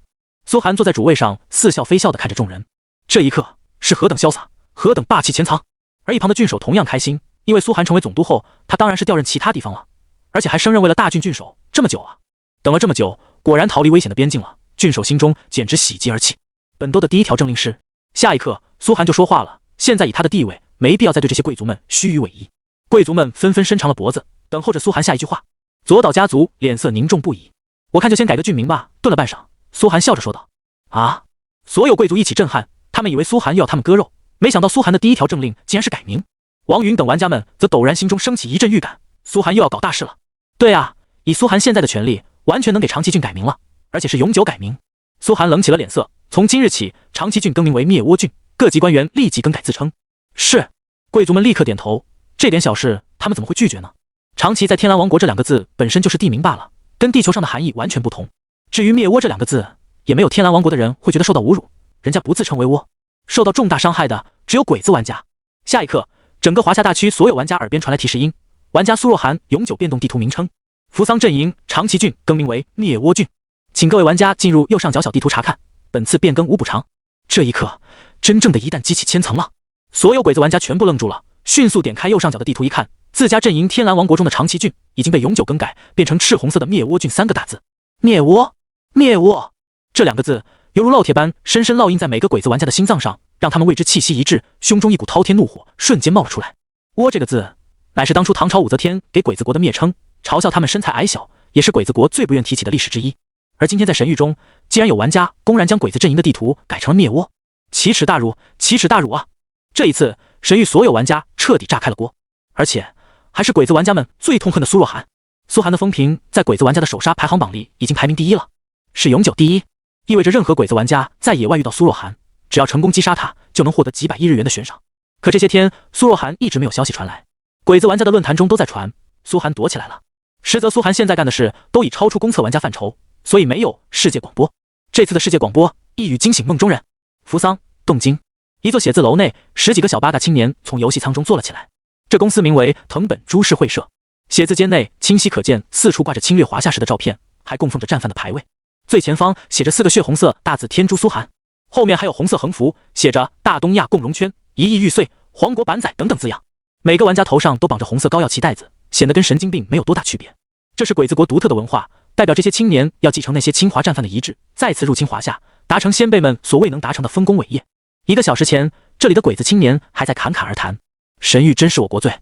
苏寒坐在主位上，似笑非笑地看着众人，这一刻是何等潇洒，何等霸气潜藏。而一旁的郡守同样开心，因为苏寒成为总督后，他当然是调任其他地方了，而且还升任为了大郡郡守。这么久啊，等了这么久，果然逃离危险的边境了。郡守心中简直喜极而泣。本多的第一条政令是，下一刻苏寒就说话了，现在以他的地位，没必要再对这些贵族们虚与委蛇。贵族们纷纷伸长了脖子，等候着苏寒下一句话。左岛家族脸色凝重不已，我看就先改个郡名吧。顿了半晌，苏寒笑着说道：啊！所有贵族一起震撼，他们以为苏寒又要他们割肉，没想到苏寒的第一条政令竟然是改名。王云等玩家们则陡然心中升起一阵预感，苏寒又要搞大事了。对啊，以苏寒现在的权力，完全能给长崎郡改名了，而且是永久改名。苏寒冷起了脸色，从今日起，长崎郡更名为灭倭郡，各级官员立即更改自称。是。贵族们立刻点头，这点小事他们怎么会拒绝呢？长崎在天蓝王国这两个字本身就是地名罢了，跟地球上的含义完全不同。至于灭倭这两个字，也没有天蓝王国的人会觉得受到侮辱，人家不自称为倭，受到重大伤害的只有鬼子玩家。下一刻，整个华夏大区所有玩家耳边传来提示音，玩家苏若涵永久变动地图名称，扶桑阵营长崎郡更名为灭倭郡，请各位玩家进入右上角小地图查看，本次变更无补偿。这一刻，真正的一弹激起千层浪，所有鬼子玩家全部愣住了，迅速点开右上角的地图一看，自家阵营天蓝王国中的长崎郡已经被永久更改，变成赤红色的灭倭郡三个大字。灭倭，灭倭，这两个字犹如烙铁般深深烙印在每个鬼子玩家的心脏上，让他们为之气息一滞，胸中一股滔天怒火瞬间冒了出来。倭这个字乃是当初唐朝武则天给鬼子国的蔑称，嘲笑他们身材矮小，也是鬼子国最不愿提起的历史之一。而今天在神域中，竟然有玩家公然将鬼子阵营的地图改成了灭倭，奇耻大辱，奇耻大辱啊！这一次，神域所有玩家彻底炸开了锅，而且还是鬼子玩家们最痛恨的苏若涵。苏涵的风评在鬼子玩家的首杀排行榜里已经排名第一了，是永久第一，意味着任何鬼子玩家在野外遇到苏若涵，只要成功击杀他，就能获得几百亿日元的悬赏。可这些天，苏若涵一直没有消息传来，鬼子玩家的论坛中都在传苏涵躲起来了。实则苏涵现在干的事都已超出公测玩家范畴，所以没有世界广播。这次的世界广播一语惊醒梦中人。扶桑东京一座写字楼内，10几个小八嘎青年从游戏舱中坐了起来。这公司名为藤本株式会社，写字间内清晰可见四处挂着侵略华夏时的照片，还供奉着战犯的牌位。最前方写着4个血红色大字天诛苏涵，后面还有红色横幅，写着大东亚共荣圈、1亿玉碎、皇国板载等等字样。每个玩家头上都绑着红色高耀旗带子，显得跟神经病没有多大区别。这是鬼子国独特的文化，代表这些青年要继承那些侵华战犯的遗志，再次入侵华夏，达成先辈们所未能达成的丰功伟业。1个小时前，这里的鬼子青年还在侃侃而谈，神域真是我国最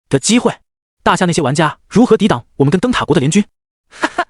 的机会，大夏那些玩家如何抵挡我们跟灯塔国的联军？哈哈，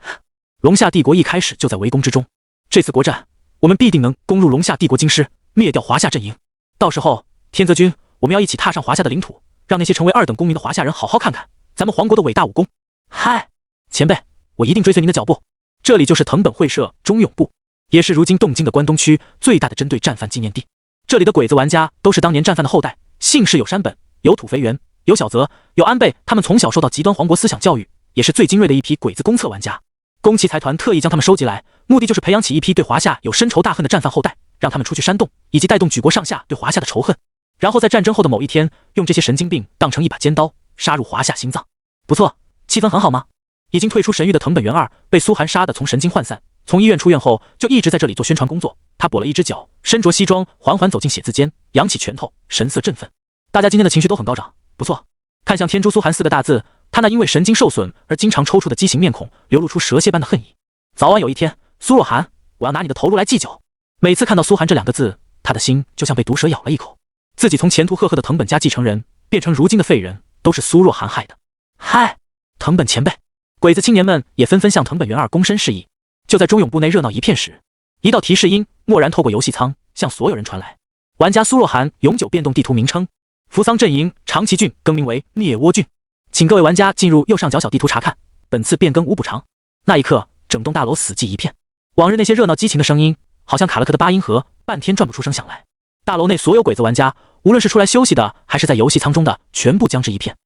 龙夏帝国一开始就在围攻之中，这次国战我们必定能攻入龙夏帝国京师，灭掉华夏阵营。到时候天泽君，我们要一起踏上华夏的领土，让那些成为2等公民的华夏人好好看看咱们皇国的伟大武功。嗨，前辈，我一定追随您的脚步。这里就是藤本会社中永部，也是如今东京的关东区最大的针对战犯纪念地。这里的鬼子玩家都是当年战犯的后代，姓氏有山本，有土肥原，有小泽，有安倍，他们从小受到极端皇国思想教育，也是最精锐的一批鬼子公测玩家。宫崎财团特意将他们收集来，目的就是培养起一批对华夏有深仇大恨的战犯后代，让他们出去煽动，以及带动举国上下对华夏的仇恨，然后在战争后的某一天，用这些神经病当成一把尖刀，杀入华夏心脏。不错，气氛很好吗？已经退出神域的藤本元二被苏涵杀得从神经涣散，从医院出院后就一直在这里做宣传工作。他跛了一只脚，身着西装，缓缓走进写字间，扬起拳头，神色振奋。大家今天的情绪都很高涨，不错。看向天诛苏涵4个大字，他那因为神经受损而经常抽搐的畸形面孔流露出蛇蝎般的恨意。早晚有一天，苏若涵，我要拿你的头颅来祭酒。每次看到苏涵这2个字，他的心就像被毒蛇咬了一口。自己从前途赫赫的藤本家继承人变成如今的废人，都是苏若涵害的。嗨，藤本前辈！鬼子青年们也纷纷向藤本元二躬身示意。就在中永部内热闹一片时，一道提示音蓦然透过游戏舱向所有人传来：玩家苏若涵永久变动地图名称，扶桑阵营长崎郡更名为灭倭郡，请各位玩家进入右上角小地图查看，本次变更无补偿。那一刻，整栋大楼死寂一片，往日那些热闹激情的声音，好像卡了克的8音盒，半天转不出声响来。大楼内所有鬼子玩家，无论是出来休息的，还是在游戏舱中的，全部僵滞一片。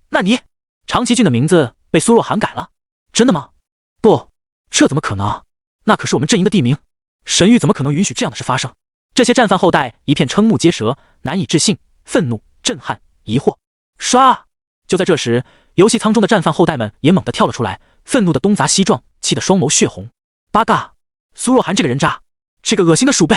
那你长崎郡的名字被苏若涵改了？真的吗？不，这怎么可能？那可是我们阵营的地名，神域怎么可能允许这样的事发生？这些战犯后代一片瞠目结舌，难以置信、愤怒、震撼、疑惑。刷！就在这时，游戏舱中的战犯后代们也猛地跳了出来，愤怒的东砸西撞，气得双眸血红。八嘎！苏若涵这个人渣，这个恶心的鼠辈！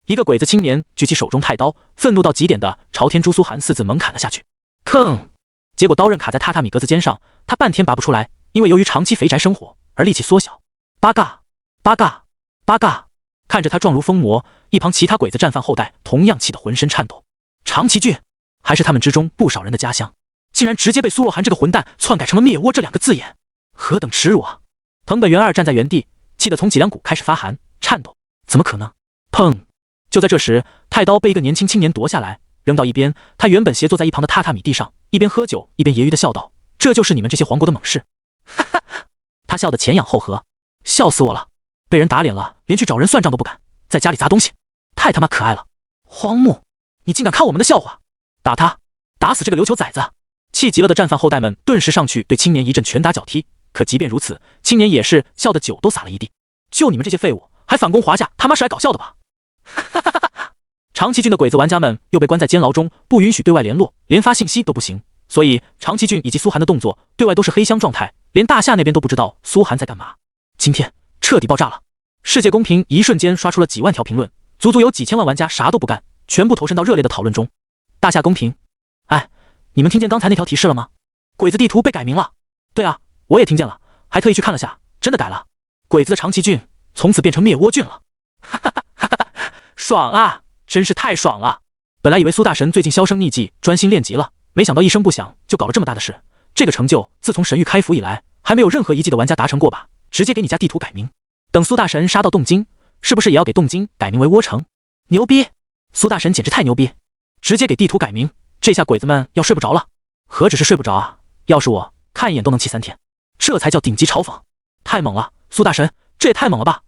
一个鬼子青年举起手中太刀，愤怒到极点的朝天诛苏涵四字猛砍了下去。吭！结果刀刃卡在榻榻米格子肩上，他半天拔不出来，因为由于长期肥宅生活而力气缩小。八嘎！八嘎！八嘎！看着他状如疯魔，一旁其他鬼子战犯后代同样气得浑身颤抖。长崎郡还是他们之中不少人的家乡，竟然直接被苏若涵这个混蛋篡改成了灭倭这两个字眼，何等耻辱啊！藤本元二站在原地，气得从脊梁骨开始发寒颤抖。怎么可能？砰！就在这时，太刀被一个年轻青年夺下来，扔到一边。他原本斜坐在一旁的榻榻米地上，一边喝酒一边揶揄的笑道：“这就是你们这些皇国的猛士！”哈哈哈！他笑得前仰后合，笑死我了！被人打脸了，连去找人算账都不敢，在家里砸东西，太他妈可爱了！荒木，你竟敢看我们的笑话！打他！打死这个琉球崽子！气急了的战犯后代们顿时上去对青年一阵拳打脚踢。可即便如此，青年也是笑得酒都洒了一地。就你们这些废物，还反攻华夏，他妈是来搞笑的吧？哈哈哈哈！长崎郡的鬼子玩家们又被关在监牢中，不允许对外联络，连发信息都不行。所以长崎郡以及苏涵的动作对外都是黑箱状态，连大夏那边都不知道苏涵在干嘛。今天彻底爆炸了！世界公屏一瞬间刷出了几万条评论，足足有几千万玩家啥都不干，全部投身到热烈的讨论中。大夏公屏，哎，你们听见刚才那条提示了吗？鬼子地图被改名了。对啊，我也听见了，还特意去看了下，真的改了。鬼子的长崎郡从此变成灭倭郡了。哈哈哈哈哈！爽啊，真是太爽了！本来以为苏大神最近销声匿迹，专心练级了，没想到一声不响就搞了这么大的事。这个成就自从神域开服以来，还没有任何一季的玩家达成过吧？直接给你家地图改名。等苏大神杀到洞京，是不是也要给洞京改名为倭城？牛逼！苏大神简直太牛逼，直接给地图改名，这下鬼子们要睡不着了。何止是睡不着啊，要是我看一眼都能气3天，这才叫顶级嘲讽。太猛了，苏大神，这也太猛了吧！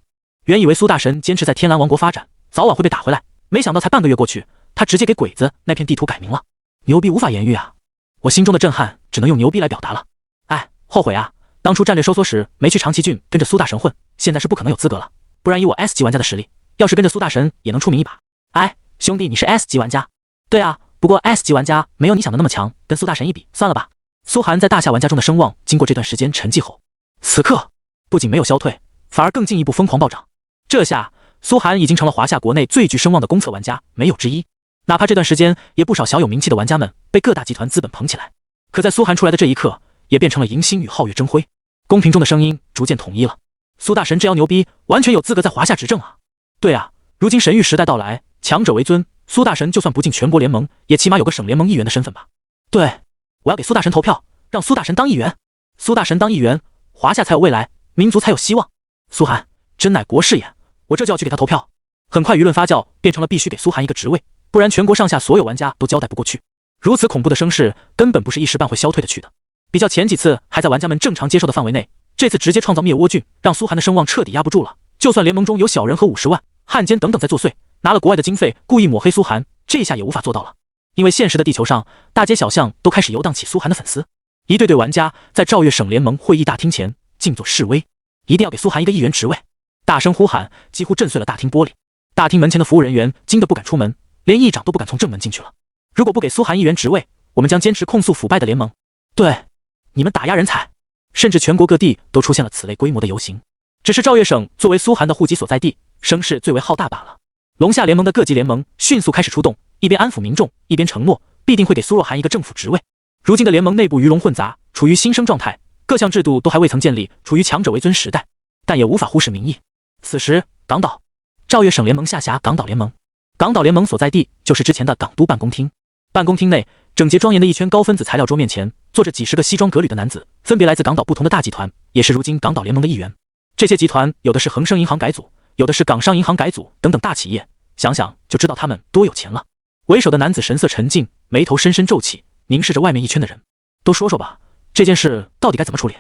原以为苏大神坚持在天蓝王国发展，早晚会被打回来，没想到才半个月过去，他直接给鬼子那片地图改名了，牛逼无法言喻啊！我心中的震撼只能用牛逼来表达了。哎，后悔啊，当初战略收缩时没去长崎郡跟着苏大神混，现在是不可能有资格了。不然以我 S 级玩家的实力，要是跟着苏大神也能出名一把。哎，兄弟，你是 S 级玩家？对啊，不过 S 级玩家没有你想的那么强，跟苏大神一比，算了吧。苏涵在大夏玩家中的声望，经过这段时间沉寂后，此刻不仅没有消退，反而更进一步疯狂暴涨。这下苏涵已经成了华夏国内最具声望的公测玩家，没有之一。哪怕这段时间也不少小有名气的玩家们被各大集团资本捧起来，可在苏涵出来的这一刻，也变成了迎星与皓月争辉。公屏中的声音逐渐统一了，苏大神这妖牛逼，完全有资格在华夏执政啊！对啊，如今神域时代到来，强者为尊，苏大神就算不进全国联盟，也起码有个省联盟议员的身份吧？对，我要给苏大神投票，让苏大神当议员。苏大神当议员，华夏才有未来，民族才有希望。苏涵真乃国士也，我这就要去给他投票。很快舆论发酵，变成了必须给苏涵一个职位，不然全国上下所有玩家都交代不过去。如此恐怖的声势，根本不是一时半会消退的去的。比较前几次还在玩家们正常接受的范围内，这次直接创造灭倭郡，让苏涵的声望彻底压不住了。就算联盟中有小人和50万、汉奸等等在作祟，拿了国外的经费故意抹黑苏涵，这下也无法做到了。因为现实的地球上，大街小巷都开始游荡起苏涵的粉丝，一对对玩家在赵越省联盟会议大厅前静坐示威，一定要给苏涵一个议员职位，大声呼喊，几乎震碎了大厅玻璃。大厅门前的服务人员惊得不敢出门，连议长都不敢从正门进去了。如果不给苏涵议员职位，我们将坚持控诉腐败的联盟。对，你们打压人才。甚至全国各地都出现了此类规模的游行，只是赵越省作为苏涵的户籍所在地，声势最为浩大罢了。龙夏联盟的各级联盟迅速开始出动，一边安抚民众，一边承诺必定会给苏若涵一个政府职位。如今的联盟内部鱼龙混杂，处于新生状态，各项制度都还未曾建立，处于强者为尊时代，但也无法忽视民意。此时，港岛，赵越省联盟下辖港岛联盟，港岛联盟所在地就是之前的港都办公厅。办公厅内，整洁庄严的一圈高分子材料桌面前，坐着几十个西装革履的男子，分别来自港岛不同的大集团，也是如今港岛联盟的一员。这些集团有的是恒生银行改组，有的是港商银行改组等等大企业，想想就知道他们多有钱了。为首的男子神色沉静，眉头深深皱起，凝视着外面一圈的人。都说说吧，这件事到底该怎么处理？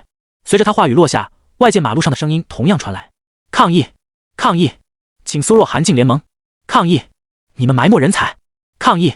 随着他话语落下，外界马路上的声音同样传来：抗议！抗议！请苏若涵进联盟！抗议！你们埋没人才！抗议！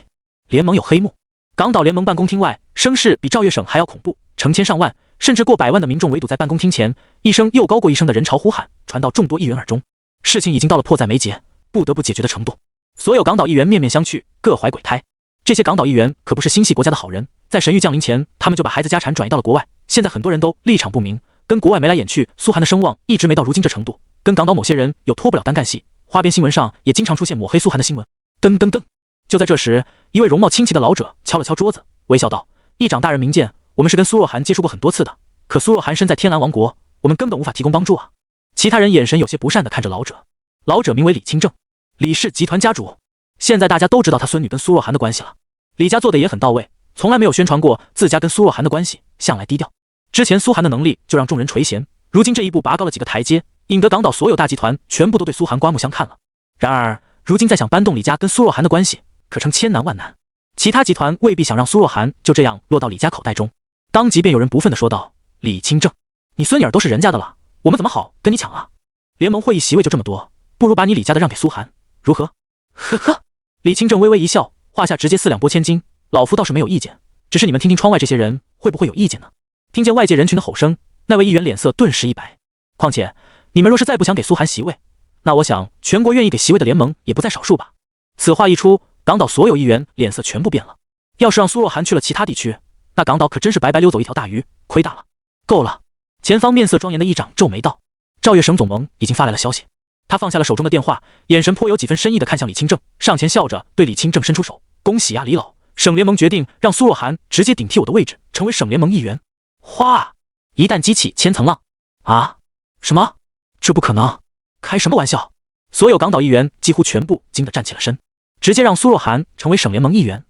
联盟有黑幕。港岛联盟办公厅外，声势比赵越省还要恐怖，成千上万甚至过百万的民众围堵在办公厅前，一声又高过一声的人潮呼喊传到众多议员耳中。事情已经到了迫在眉睫，不得不解决的程度。所有港岛议员面面相觑，各怀鬼胎。这些港岛议员可不是心系国家的好人，在神域降临前，他们就把孩子家产转移到了国外。现在很多人都立场不明，跟国外眉来眼去。苏寒的声望一直没到如今这程度，跟港岛某些人有脱不了单干系。花边新闻上也经常出现抹黑苏寒的新闻。噔噔噔！就在这时，一位容貌清奇的老者敲了敲桌子，微笑道：“议长大人明鉴，我们是跟苏若寒接触过很多次的，可苏若寒身在天蓝王国，我们根本无法提供帮助啊。”其他人眼神有些不善地看着老者。老者名为李清正，李氏集团家主。现在大家都知道他孙女跟苏若寒的关系了。李家做的也很到位，从来没有宣传过自家跟苏若寒的关系，向来低调。之前苏寒的能力就让众人垂涎，如今这一步拔高了几个台阶，引得港岛所有大集团全部都对苏寒刮目相看了。然而如今再想搬动李家跟苏若寒的关系，可称千难万难。其他集团未必想让苏若寒就这样落到李家口袋中。当即便有人不忿地说道：“李清正，你孙女儿都是人家的了，我们怎么好跟你抢啊？联盟会议席位就这么多，不如把你李家的让给苏寒，如何？”呵呵。李清正微微一笑，话下直接4两拨千斤，老夫倒是没有意见，只是你们听听窗外这些人会不会有意见呢？听见外界人群的吼声，那位议员脸色顿时一白。况且你们若是再不想给苏寒席位，那我想全国愿意给席位的联盟也不在少数吧。此话一出，港岛所有议员脸色全部变了。要是让苏若寒去了其他地区，那港岛可真是白白溜走一条大鱼，亏大了。够了！前方面色庄严的议长皱眉道：“赵越省总盟已经发来了消息。”他放下了手中的电话，眼神颇有几分深意地看向李清正，上前笑着对李清正伸出手：“恭喜啊，李老！省联盟决定让苏若寒直接顶替我的位置，成为省联盟议员。”哗！一旦激起千层浪！啊？什么？这不可能！开什么玩笑！所有港岛议员几乎全部惊得站起了身，直接让苏若寒成为省联盟议员。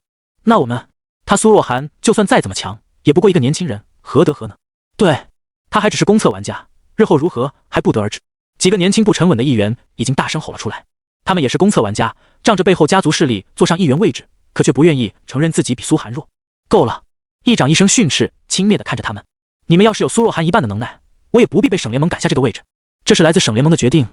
那我们，他苏若寒就算再怎么强，也不过一个年轻人，何德何能？对，他还只是公测玩家，日后如何还不得而知。几个年轻不沉稳的议员已经大声吼了出来，他们也是公测玩家，仗着背后家族势力坐上议员位置，可却不愿意承认自己比苏寒弱。够了！议长一声训斥，轻蔑地看着他们：“你们要是有苏若寒一半的能耐，我也不必被省联盟赶下这个位置。这是来自省联盟的决定，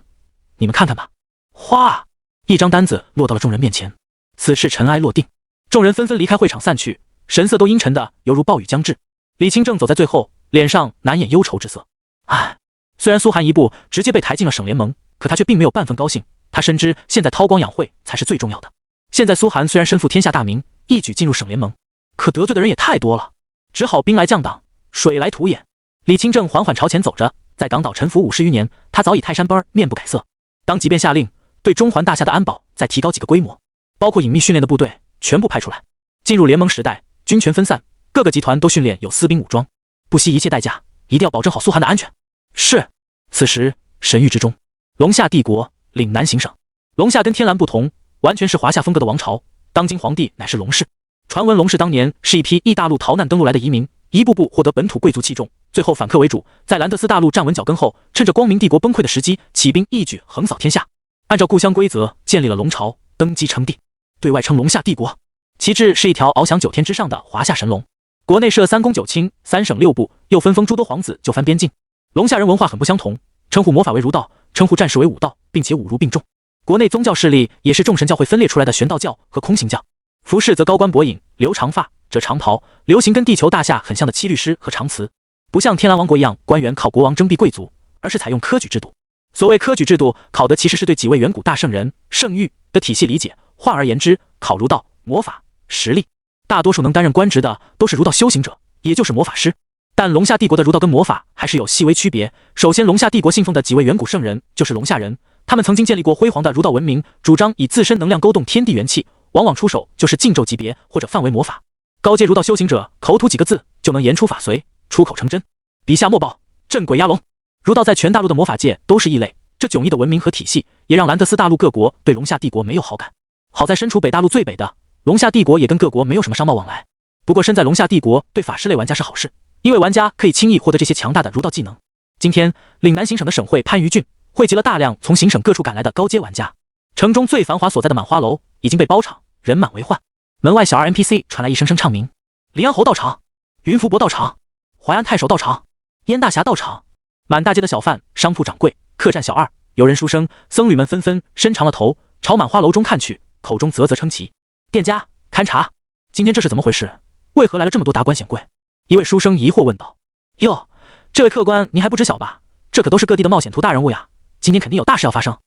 你们看看吧。”哗！一张单子落到了众人面前。此事尘埃落定，众人纷纷离开会场散去，神色都阴沉的犹如暴雨将至。李清正走在最后，脸上难掩忧愁之色。唉，虽然苏寒一步直接被抬进了省联盟，可他却并没有半分高兴。他深知现在韬光养晦才是最重要的。现在苏寒虽然身负天下大名，一举进入省联盟，可得罪的人也太多了，只好兵来将挡，水来土掩。李清正缓缓朝前走着，在港岛沉浮50余年，他早已泰山崩，面不改色。当即便下令对中环大厦的安保再提高几个规模，包括隐秘训练的部队全部派出来。进入联盟时代，军权分散，各个集团都训练有私兵武装，不惜一切代价，一定要保证好苏寒的安全。是。此时神域之中，龙夏帝国岭南行省。龙夏跟天蓝不同，完全是华夏风格的王朝，当今皇帝乃是龙氏。传闻龙氏当年是一批异大陆逃难登陆来的移民，一步步获得本土贵族器重，最后反客为主，在兰德斯大陆站稳脚跟后，趁着光明帝国崩溃的时机，起兵一举横扫天下，按照故乡规则建立了龙朝，登基称帝，对外称龙夏帝国。旗帜是一条翱翔9天之上的华夏神龙。国内设3公9卿，3省6部，又分封诸多皇子就藩边境。龙夏人文化很不相同，称呼魔法为儒道，称呼战士为武道，并且武儒并重。国内宗教势力也是众神教会分裂出来的玄道教和空行教。服饰则高冠博引，留长发，着长袍，流行跟地球大夏很像的七律师和长辞，不像天蓝王国一样官员靠国王征辟贵族，而是采用科举制度。所谓科举制度，考的其实是对几位远古大圣人圣域的体系理解，换而言之，考儒道、魔法、实力。大多数能担任官职的都是儒道修行者，也就是魔法师。但龙夏帝国的儒道跟魔法还是有细微区别。首先，龙夏帝国信奉的几位远古圣人就是龙夏人，他们曾经建立过辉煌的儒道文明，主张以自身能量勾动天地元气，往往出手就是禁咒级别或者范围魔法。高阶儒道修行者口吐几个字就能言出法随，出口成真，笔下墨宝，镇鬼压龙。儒道在全大陆的魔法界都是异类，这迥异的文明和体系也让兰德斯大陆各国对龙夏帝国没有好感。好在身处北大陆最北的龙夏帝国也跟各国没有什么商贸往来。不过身在龙夏帝国对法师类玩家是好事，因为玩家可以轻易获得这些强大的儒道技能。今天岭南行省的省会番禺郡汇集了大量从行省各处赶来的高阶玩家，城中最繁华所在的满花楼已经被包场，人满为患。门外小二 NPC 传来一声声唱名：黎阳侯到场，云福伯到场，淮安太守到场，燕大侠到场。满大街的小贩、商铺掌柜、客栈小二，有人书生、僧侣们纷纷伸长了头，朝满花楼中看去，口中啧啧称奇。店家，勘察，今天这是怎么回事？为何来了这么多达官显贵？一位书生疑惑问道。哟，这位客官您还不知晓吧？这可都是各地的冒险图大人物呀，今天肯定有大事要发生。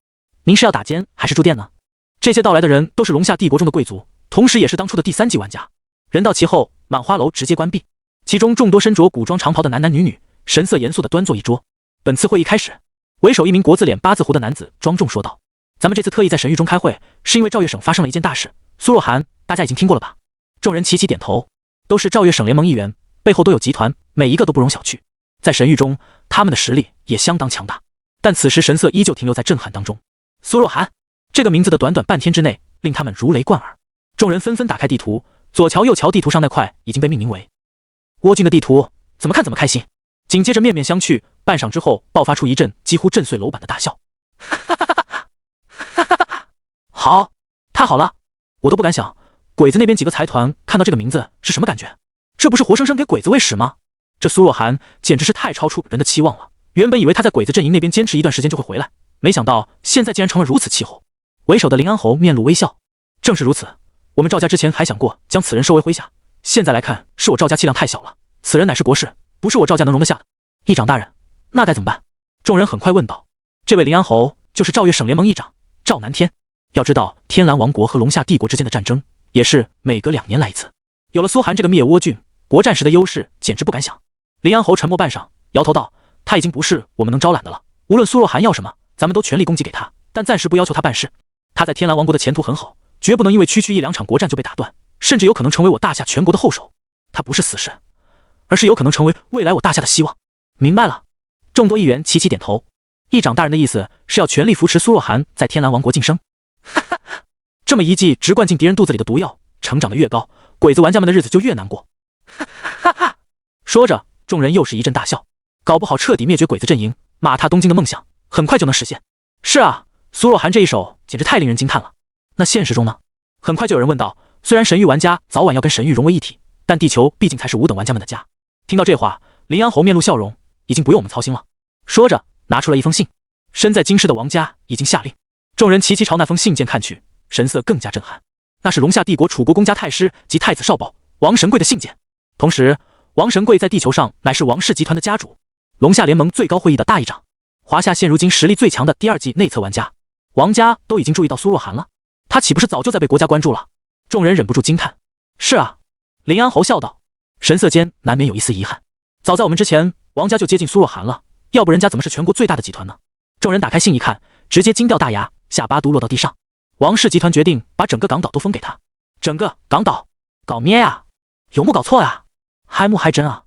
您是要打尖还是住店呢？这些到来的人都是龙夏帝国中的贵族，同时也是当初的第3级玩家。人到齐后，满花楼直接关闭，其中众多身着古装长袍的男男女女，神色严肃地端坐一桌。本次会议开始，为首一名国字脸八字胡的男子庄重说道：“咱们这次特意在神域中开会，是因为赵月省发生了一件大事。苏若涵，大家已经听过了吧？”众人齐齐点头，都是赵月省联盟一员，背后都有集团，每一个都不容小觑。在神域中，他们的实力也相当强大。但此时神色依旧停留在震撼当中。苏若涵这个名字的短短半天之内，令他们如雷贯耳。众人纷纷打开地图，左瞧右瞧，地图上那块已经被命名为倭郡的地图，怎么看怎么开心。紧接着面面相觑，半晌之后爆发出一阵几乎震碎楼板的大笑。好，太好了，我都不敢想，鬼子那边几个财团看到这个名字是什么感觉？这不是活生生给鬼子喂食吗？这苏若涵简直是太超出人的期望了。原本以为他在鬼子阵营那边坚持一段时间就会回来，没想到现在竟然成了如此气候。为首的林安侯面露微笑，正是如此，我们赵家之前还想过将此人收为麾下，现在来看是我赵家气量太小了，此人乃是国士，不是我赵家能容得下的。议长大人，那该怎么办？众人很快问道。这位林安侯就是赵月省联盟议长赵南天。要知道天蓝王国和龙夏帝国之间的战争也是每隔2年来一次，有了苏涵这个灭倭郡国战时的优势，简直不敢想。林安侯沉默半晌，摇头道：“他已经不是我们能招揽的了，无论苏若涵要什么，咱们都全力供给给他，但暂时不要求他办事。他在天蓝王国的前途很好，绝不能因为区区1-2场国战就被打断，甚至有可能成为我大夏全国的后手。他不是死士，而是有可能成为未来我大夏的希望。”明白了。众多议员齐齐点头。议长大人的意思是要全力扶持苏若涵在天蓝王国晋升。这么一剂直灌进敌人肚子里的毒药，成长的越高，鬼子玩家们的日子就越难过。说着，众人又是一阵大笑。搞不好彻底灭绝鬼子阵营，马踏东京的梦想很快就能实现。是啊，苏若涵这一手简直太令人惊叹了。那现实中呢？很快就有人问道。虽然神域玩家早晚要跟神域融为一体，但地球毕竟才是5等玩家们的家。听到这话，林安侯面露笑容，已经不用我们操心了。说着拿出了一封信。身在京师的王家已经下令。众人齐齐朝那封信件看去，神色更加震撼。那是龙夏帝国楚国公家太师及太子少保王神贵的信件。同时王神贵在地球上乃是王氏集团的家主，龙夏联盟最高会议的大议长，华夏现如今实力最强的第2季内测玩家。王家都已经注意到苏若涵了，他岂不是早就在被国家关注了？众人忍不住惊叹。是啊，林安侯笑道，神色间难免有一丝遗憾。早在我们之前，王家就接近苏若涵了，要不人家怎么是全国最大的集团呢？众人打开信一看，直接惊掉大牙，下巴都落到地上。王氏集团决定把整个港岛都封给他。整个港岛？搞咩呀？有木搞错呀？嗨木嗨真啊？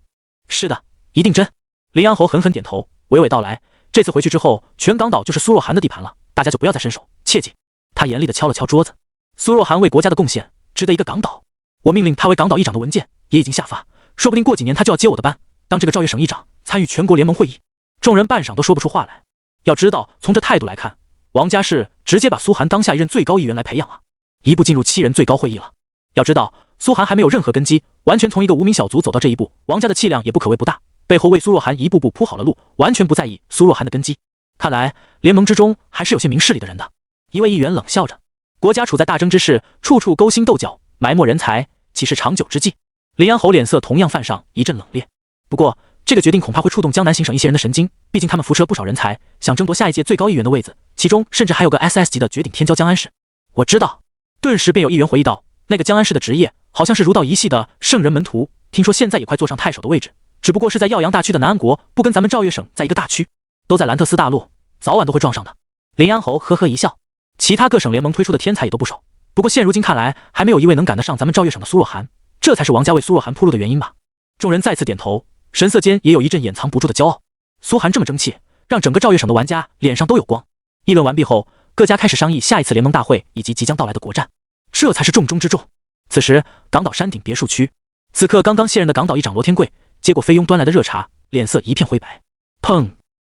是的，一定真。林安侯狠狠点头，娓娓道来，这次回去之后，全港岛就是苏若涵的地盘了，大家就不要再伸手，切记。他严厉地敲了敲桌子。苏若涵为国家的贡献值得一个港岛，我命令他为港岛议长的文件也已经下发，说不定过几年他就要接我的班，当这个赵月省议长，参与全国联盟会议。众人半晌都说不出话来。要知道从这态度来看，王家是直接把苏涵当下一任最高议员来培养啊，一步进入7人最高会议了。要知道苏涵还没有任何根基，完全从一个无名小卒走到这一步，王家的气量也不可谓不大，背后为苏若涵一步步铺好了路，完全不在意苏若涵的根基。看来联盟之中还是有些明事理的人的。一位议员冷笑着，国家处在大争之势，处处勾心斗角，埋没人才，岂是长久之计？林安侯脸色同样泛上一阵冷冽。不过这个决定恐怕会触动江南行省一些人的神经，毕竟他们扶持了不少人才，想争夺下一届最高议员的位子，其中甚至还有个 SS 级的绝顶天骄江安氏。我知道。顿时便有议员回忆道，那个江安氏的职业好像是儒道一系的圣人门徒，听说现在也快坐上太守的位置，只不过是在耀阳大区的南安国，不跟咱们赵月省在一个大区，都在兰特斯大陆，早晚都会撞上的。林安侯呵呵一笑，其他各省联盟推出的天才也都不少，不过现如今看来还没有一位能赶得上咱们赵月省的苏若涵，这才是王家为苏若涵铺路的原因吧。众人再次点头，神色间也有一阵掩藏不住的骄傲。苏涵这么争气，让整个赵月省的玩家脸上都有光。议论完毕后，各家开始商议下一次联盟大会以及即将到来的国战，这才是重中之重。此时港岛山顶别墅区，此刻刚刚卸任的港岛议长罗天贵接过菲佣端来的热茶，脸色一片灰白。砰！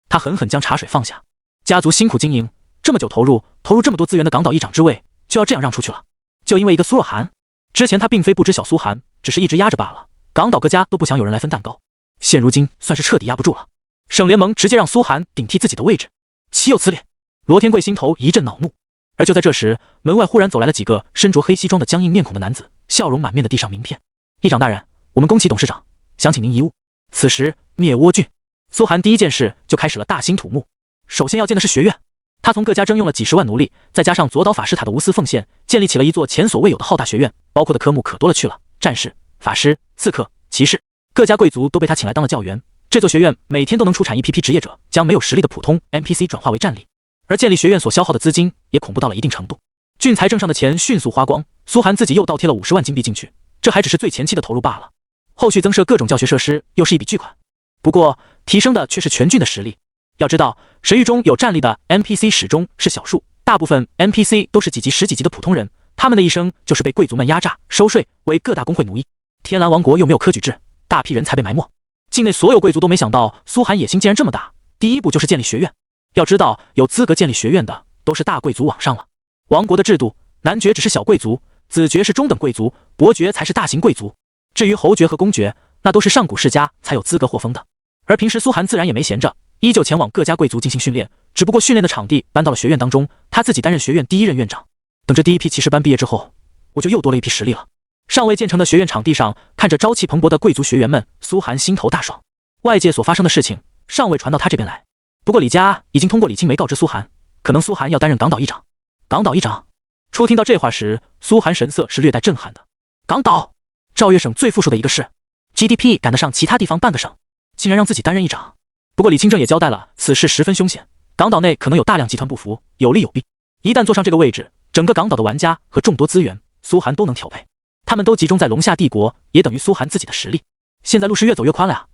他狠狠将茶水放下。家族辛苦经营，这么久投入这么多资源的港岛议长之位，就要这样让出去了？就因为一个苏若涵？之前他并非不知晓苏涵，只是一直压着罢了。港岛各家都不想有人来分蛋糕，现如今算是彻底压不住了。省联盟直接让苏涵顶替自己的位置，岂有此理！罗天贵心头一阵恼怒。而就在这时，门外忽然走来了几个身着黑西装的僵硬面孔的男子，笑容满面的递上名片。议长大人，我们宫崎董事长想请您一务。此时灭倭郡，苏涵第一件事就开始了大兴土木。首先要建的是学院，他从各家征用了几10万奴隶，再加上左岛法师塔的无私奉献，建立起了一座前所未有的浩大学院，包括的科目可多了去了，战士、法师、刺客、骑士，各家贵族都被他请来当了教员。这座学院每天都能出产一批职业者，将没有实力的普通 NPC 转化为战力。而建立学院所消耗的资金也恐怖到了一定程度，郡财政上的钱迅速花光，苏寒自己又倒贴了50万金币进去，这还只是最前期的投入罢了。后续增设各种教学设施又是一笔巨款，不过提升的却是全郡的实力。要知道，神域中有战力的 NPC 始终是少数，大部分 NPC 都是几级、10几级的普通人，他们的一生就是被贵族们压榨、收税，为各大工会奴役。天蓝王国又没有科举制，大批人才被埋没。境内所有贵族都没想到苏寒野心竟然这么大，第一步就是建立学院。要知道，有资格建立学院的都是大贵族往上了。王国的制度，男爵只是小贵族，子爵是中等贵族，伯爵才是大型贵族。至于侯爵和公爵，那都是上古世家才有资格获封的。而平时苏寒自然也没闲着，依旧前往各家贵族进行训练，只不过训练的场地搬到了学院当中，他自己担任学院第一任院长。等这第一批骑士班毕业之后，我就又多了一批实力了。尚未建成的学院场地上，看着朝气蓬勃的贵族学员们，苏寒心头大爽。外界所发生的事情尚未传到他这边来，不过李家已经通过李青梅告知苏寒，可能苏寒要担任港岛议长。港岛议长，初听到这话时，苏寒神色是略带震撼的。港岛，赵越省最富庶的一个市 ，GDP 赶得上其他地方半个省，竟然让自己担任议长。不过李清正也交代了，此事十分凶险，港岛内可能有大量集团不服，有利有弊。一旦坐上这个位置，整个港岛的玩家和众多资源，苏寒都能调配。他们都集中在龙夏帝国，也等于苏寒自己的实力。现在路是越走越宽了呀。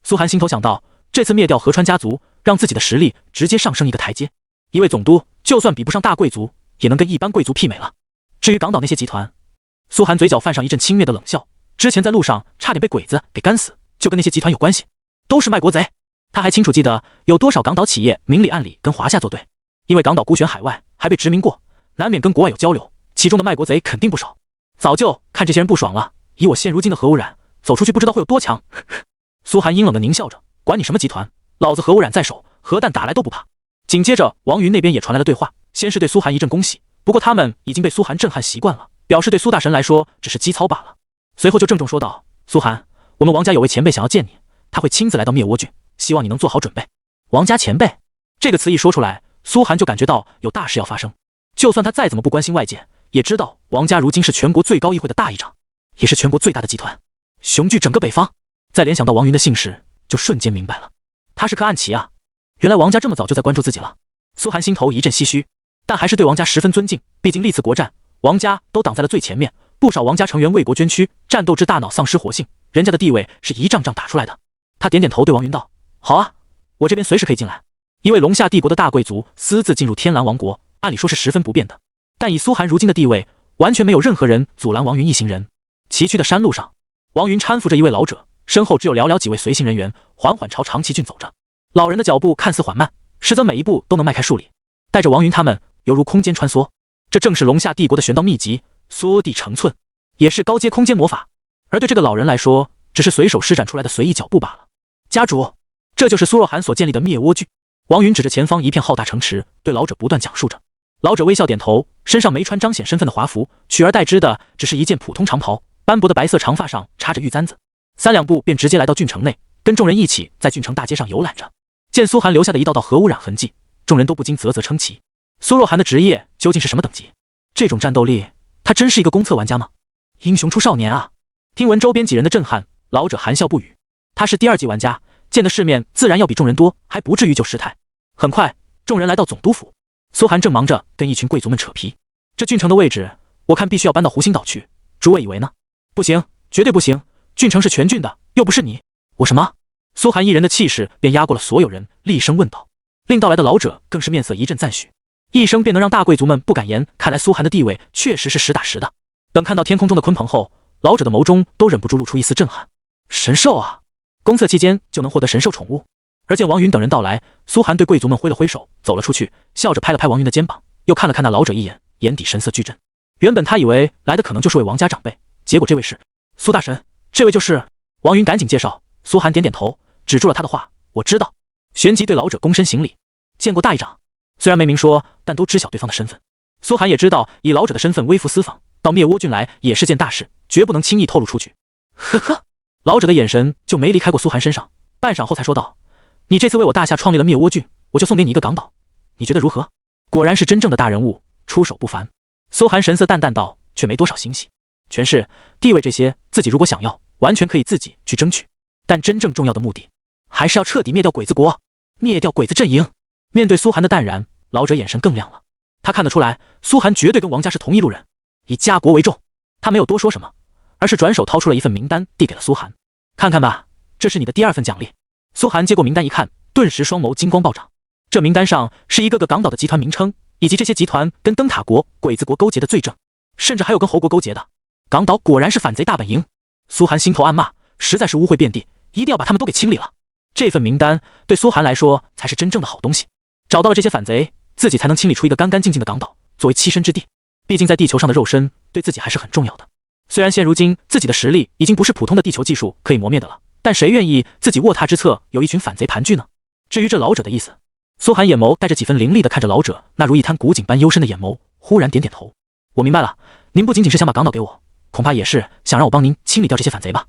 苏寒心头想到，这次灭掉河川家族，让自己的实力直接上升一个台阶。一位总督，就算比不上大贵族，也能跟一般贵族媲美了。至于港岛那些集团，苏寒嘴角泛上一阵轻蔑的冷笑。之前在路上差点被鬼子给干死，就跟那些集团有关系，都是卖国贼。他还清楚记得有多少港岛企业明里暗里跟华夏作对，因为港岛孤悬海外，还被殖民过，难免跟国外有交流，其中的卖国贼肯定不少。早就看这些人不爽了，以我现如今的核污染，走出去不知道会有多强。苏寒阴冷的狞笑着，管你什么集团，老子核污染在手，核弹打来都不怕。紧接着王云那边也传来了对话，先是对苏寒一阵恭喜，不过他们已经被苏寒震撼习惯了，表示对苏大神来说只是机操罢了。随后就郑重说道，苏寒，我们王家有位前辈想要见你，他会亲自来到灭倭郡，希望你能做好准备。王家前辈这个词一说出来，苏寒就感觉到有大事要发生。就算他再怎么不关心外界，也知道王家如今是全国最高议会的大议长，也是全国最大的集团，雄踞整个北方。再联想到王云的姓氏，就瞬间明白了，他是颗暗棋啊！原来王家这么早就在关注自己了。苏寒心头一阵唏嘘，但还是对王家十分尊敬，毕竟历次国战，王家都挡在了最前面，不少王家成员为国捐躯，战斗至大脑丧失活性，人家的地位是一仗仗打出来的。他点点头对王云道，好啊，我这边随时可以进来。一位龙夏帝国的大贵族私自进入天蓝王国，按理说是十分不便的，但以苏寒如今的地位，完全没有任何人阻拦王云一行人。崎岖的山路上，王云搀扶着一位老者，身后只有寥寥几位随行人员，缓缓朝长崎郡走着。老人的脚步看似缓慢，实则每一步都能迈开数里，带着王云他们犹如空间穿梭。这正是龙夏帝国的玄道秘籍缩地成寸，也是高阶空间魔法。而对这个老人来说，只是随手施展出来的随意脚步罢了。家主，这就是苏若涵所建立的灭倭郡。王云指着前方一片浩大城池，对老者不断讲述着。老者微笑点头，身上没穿彰显身份的华服，取而代之的只是一件普通长袍，斑驳的白色长发上插着玉簪子，三两步便直接来到郡城内，跟众人一起在郡城大街上游览着。见苏寒留下的一道道核污染痕迹，众人都不禁啧啧称奇。苏若涵的职业究竟是什么等级？这种战斗力，他真是一个公测玩家吗？英雄出少年啊！听闻周边几人的震撼，老者含笑不语。他是第2级玩家，见的世面自然要比众人多，还不至于就失态。很快，众人来到总督府，苏寒正忙着跟一群贵族们扯皮。这郡城的位置，我看必须要搬到湖心岛去，诸位以为呢？不行，绝对不行！郡城是全郡的，又不是你。我什么？苏寒一人的气势便压过了所有人，厉声问道。令到来的老者更是面色一阵赞许，一声便能让大贵族们不敢言。看来苏寒的地位确实是实打实的。等看到天空中的鲲鹏后，老者的眸中都忍不住露出一丝震撼。神兽啊！公测期间就能获得神兽宠物。而见王云等人到来，苏寒对贵族们挥了挥手，走了出去，笑着拍了拍王云的肩膀，又看了看那老者一眼，眼底神色巨震。原本他以为来的可能就是位王家长辈，结果这位是苏大神，这位就是王云赶紧介绍。苏寒点点头，止住了他的话，我知道。旋即对老者躬身行礼，见过大议长。虽然没明说，但都知晓对方的身份。苏寒也知道以老者的身份微服私访，到灭倭郡来也是件大事，绝不能轻易透露出去。呵呵，老者的眼神就没离开过苏寒身上，半晌后才说道，你这次为我大夏创立了灭倭郡，我就送给你一个港岛，你觉得如何？果然是真正的大人物，出手不凡。苏寒神色淡淡道，却没多少欣喜。权势、地位这些，自己如果想要，完全可以自己去争取。但真正重要的目的，还是要彻底灭掉鬼子国，灭掉鬼子阵营。面对苏寒的淡然，老者眼神更亮了。他看得出来，苏寒绝对跟王家是同一路人，以家国为重。他没有多说什么，而是转手掏出了一份名单，递给了苏寒。看看吧，这是你的第2份奖励。苏寒接过名单一看，顿时双眸金光暴涨。这名单上是一个个港岛的集团名称，以及这些集团跟灯塔国、鬼子国勾结的罪证，甚至还有跟侯国勾结的。港岛果然是反贼大本营。苏寒心头暗骂，实在是污秽遍地，一定要把他们都给清理了。这份名单对苏寒来说才是真正的好东西。找到了这些反贼，自己才能清理出一个干干净净的港岛，作为栖身之地。毕竟在地球上的肉身对自己还是很重要的。虽然现如今自己的实力已经不是普通的地球技术可以磨灭的了，但谁愿意自己卧榻之侧有一群反贼盘踞呢？至于这老者的意思，苏寒眼眸带着几分凌厉的看着老者那如一滩古井般幽深的眼眸，忽然点点头。我明白了，您不仅仅是想把港岛给我，恐怕也是想让我帮您清理掉这些反贼吧？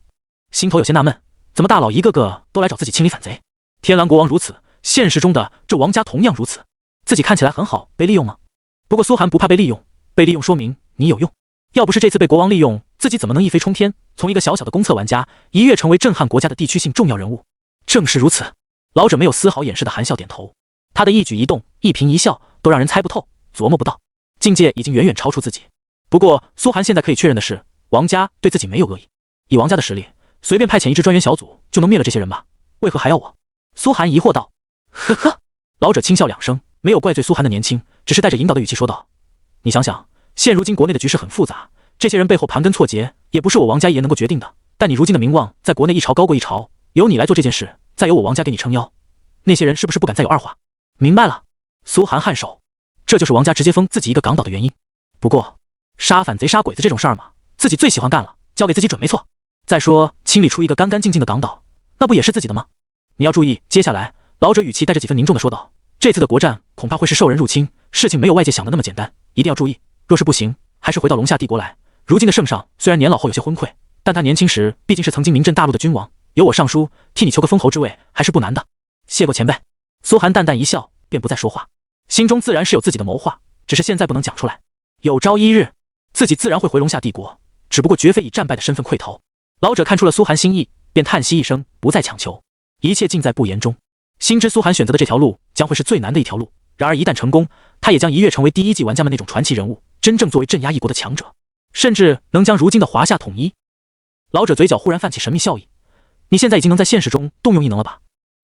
心头有些纳闷，怎么大佬一个个都来找自己清理反贼？天狼国王如此，现实中的这王家同样如此。自己看起来很好，被利用吗？不过苏寒不怕被利用，被利用说明你有用。要不是这次被国王利用，自己怎么能一飞冲天，从一个小小的公测玩家一跃成为震撼国家的地区性重要人物？正是如此。老者没有丝毫掩饰的含笑点头，他的一举一动、一颦一笑都让人猜不透、琢磨不到，境界已经远远超出自己。不过苏寒现在可以确认的是，王家对自己没有恶意。以王家的实力，随便派遣一支专员小组就能灭了这些人吧？为何还要我？苏寒疑惑道。呵呵，老者轻笑2声，没有怪罪苏寒的年轻，只是带着引导的语气说道：你想想，现如今国内的局势很复杂，这些人背后盘根错节，也不是我王家一言能够决定的。但你如今的名望在国内一朝高过一朝，由你来做这件事，再由我王家给你撑腰，那些人是不是不敢再有二话？明白了。苏寒颔首，这就是王家直接封自己一个港岛的原因。不过杀反贼杀鬼子这种事儿嘛，自己最喜欢干了，交给自己准没错。再说清理出一个干干净净的港岛，那不也是自己的吗？你要注意，接下来老者语气带着几分凝重的说道，这次的国战恐怕会是受人入侵，事情没有外界想的那么简单，一定要注意。若是不行，还是回到龙夏帝国来。如今的圣上虽然年老后有些昏聩，但他年轻时毕竟是曾经名震大陆的君王，有我上书替你求个封侯之位，还是不难的。谢过前辈。苏寒淡淡一笑，便不再说话，心中自然是有自己的谋划，只是现在不能讲出来。有朝一日，自己自然会回龙夏帝国，只不过绝非以战败的身份溃逃。老者看出了苏寒心意，便叹息一声，不再强求，一切尽在不言中。心知苏寒选择的这条路将会是最难的一条路，然而一旦成功，他也将一跃成为第一季玩家们那种传奇人物，真正作为镇压一国的强者，甚至能将如今的华夏统一。老者嘴角忽然泛起神秘笑意，你现在已经能在现实中动用异能了吧？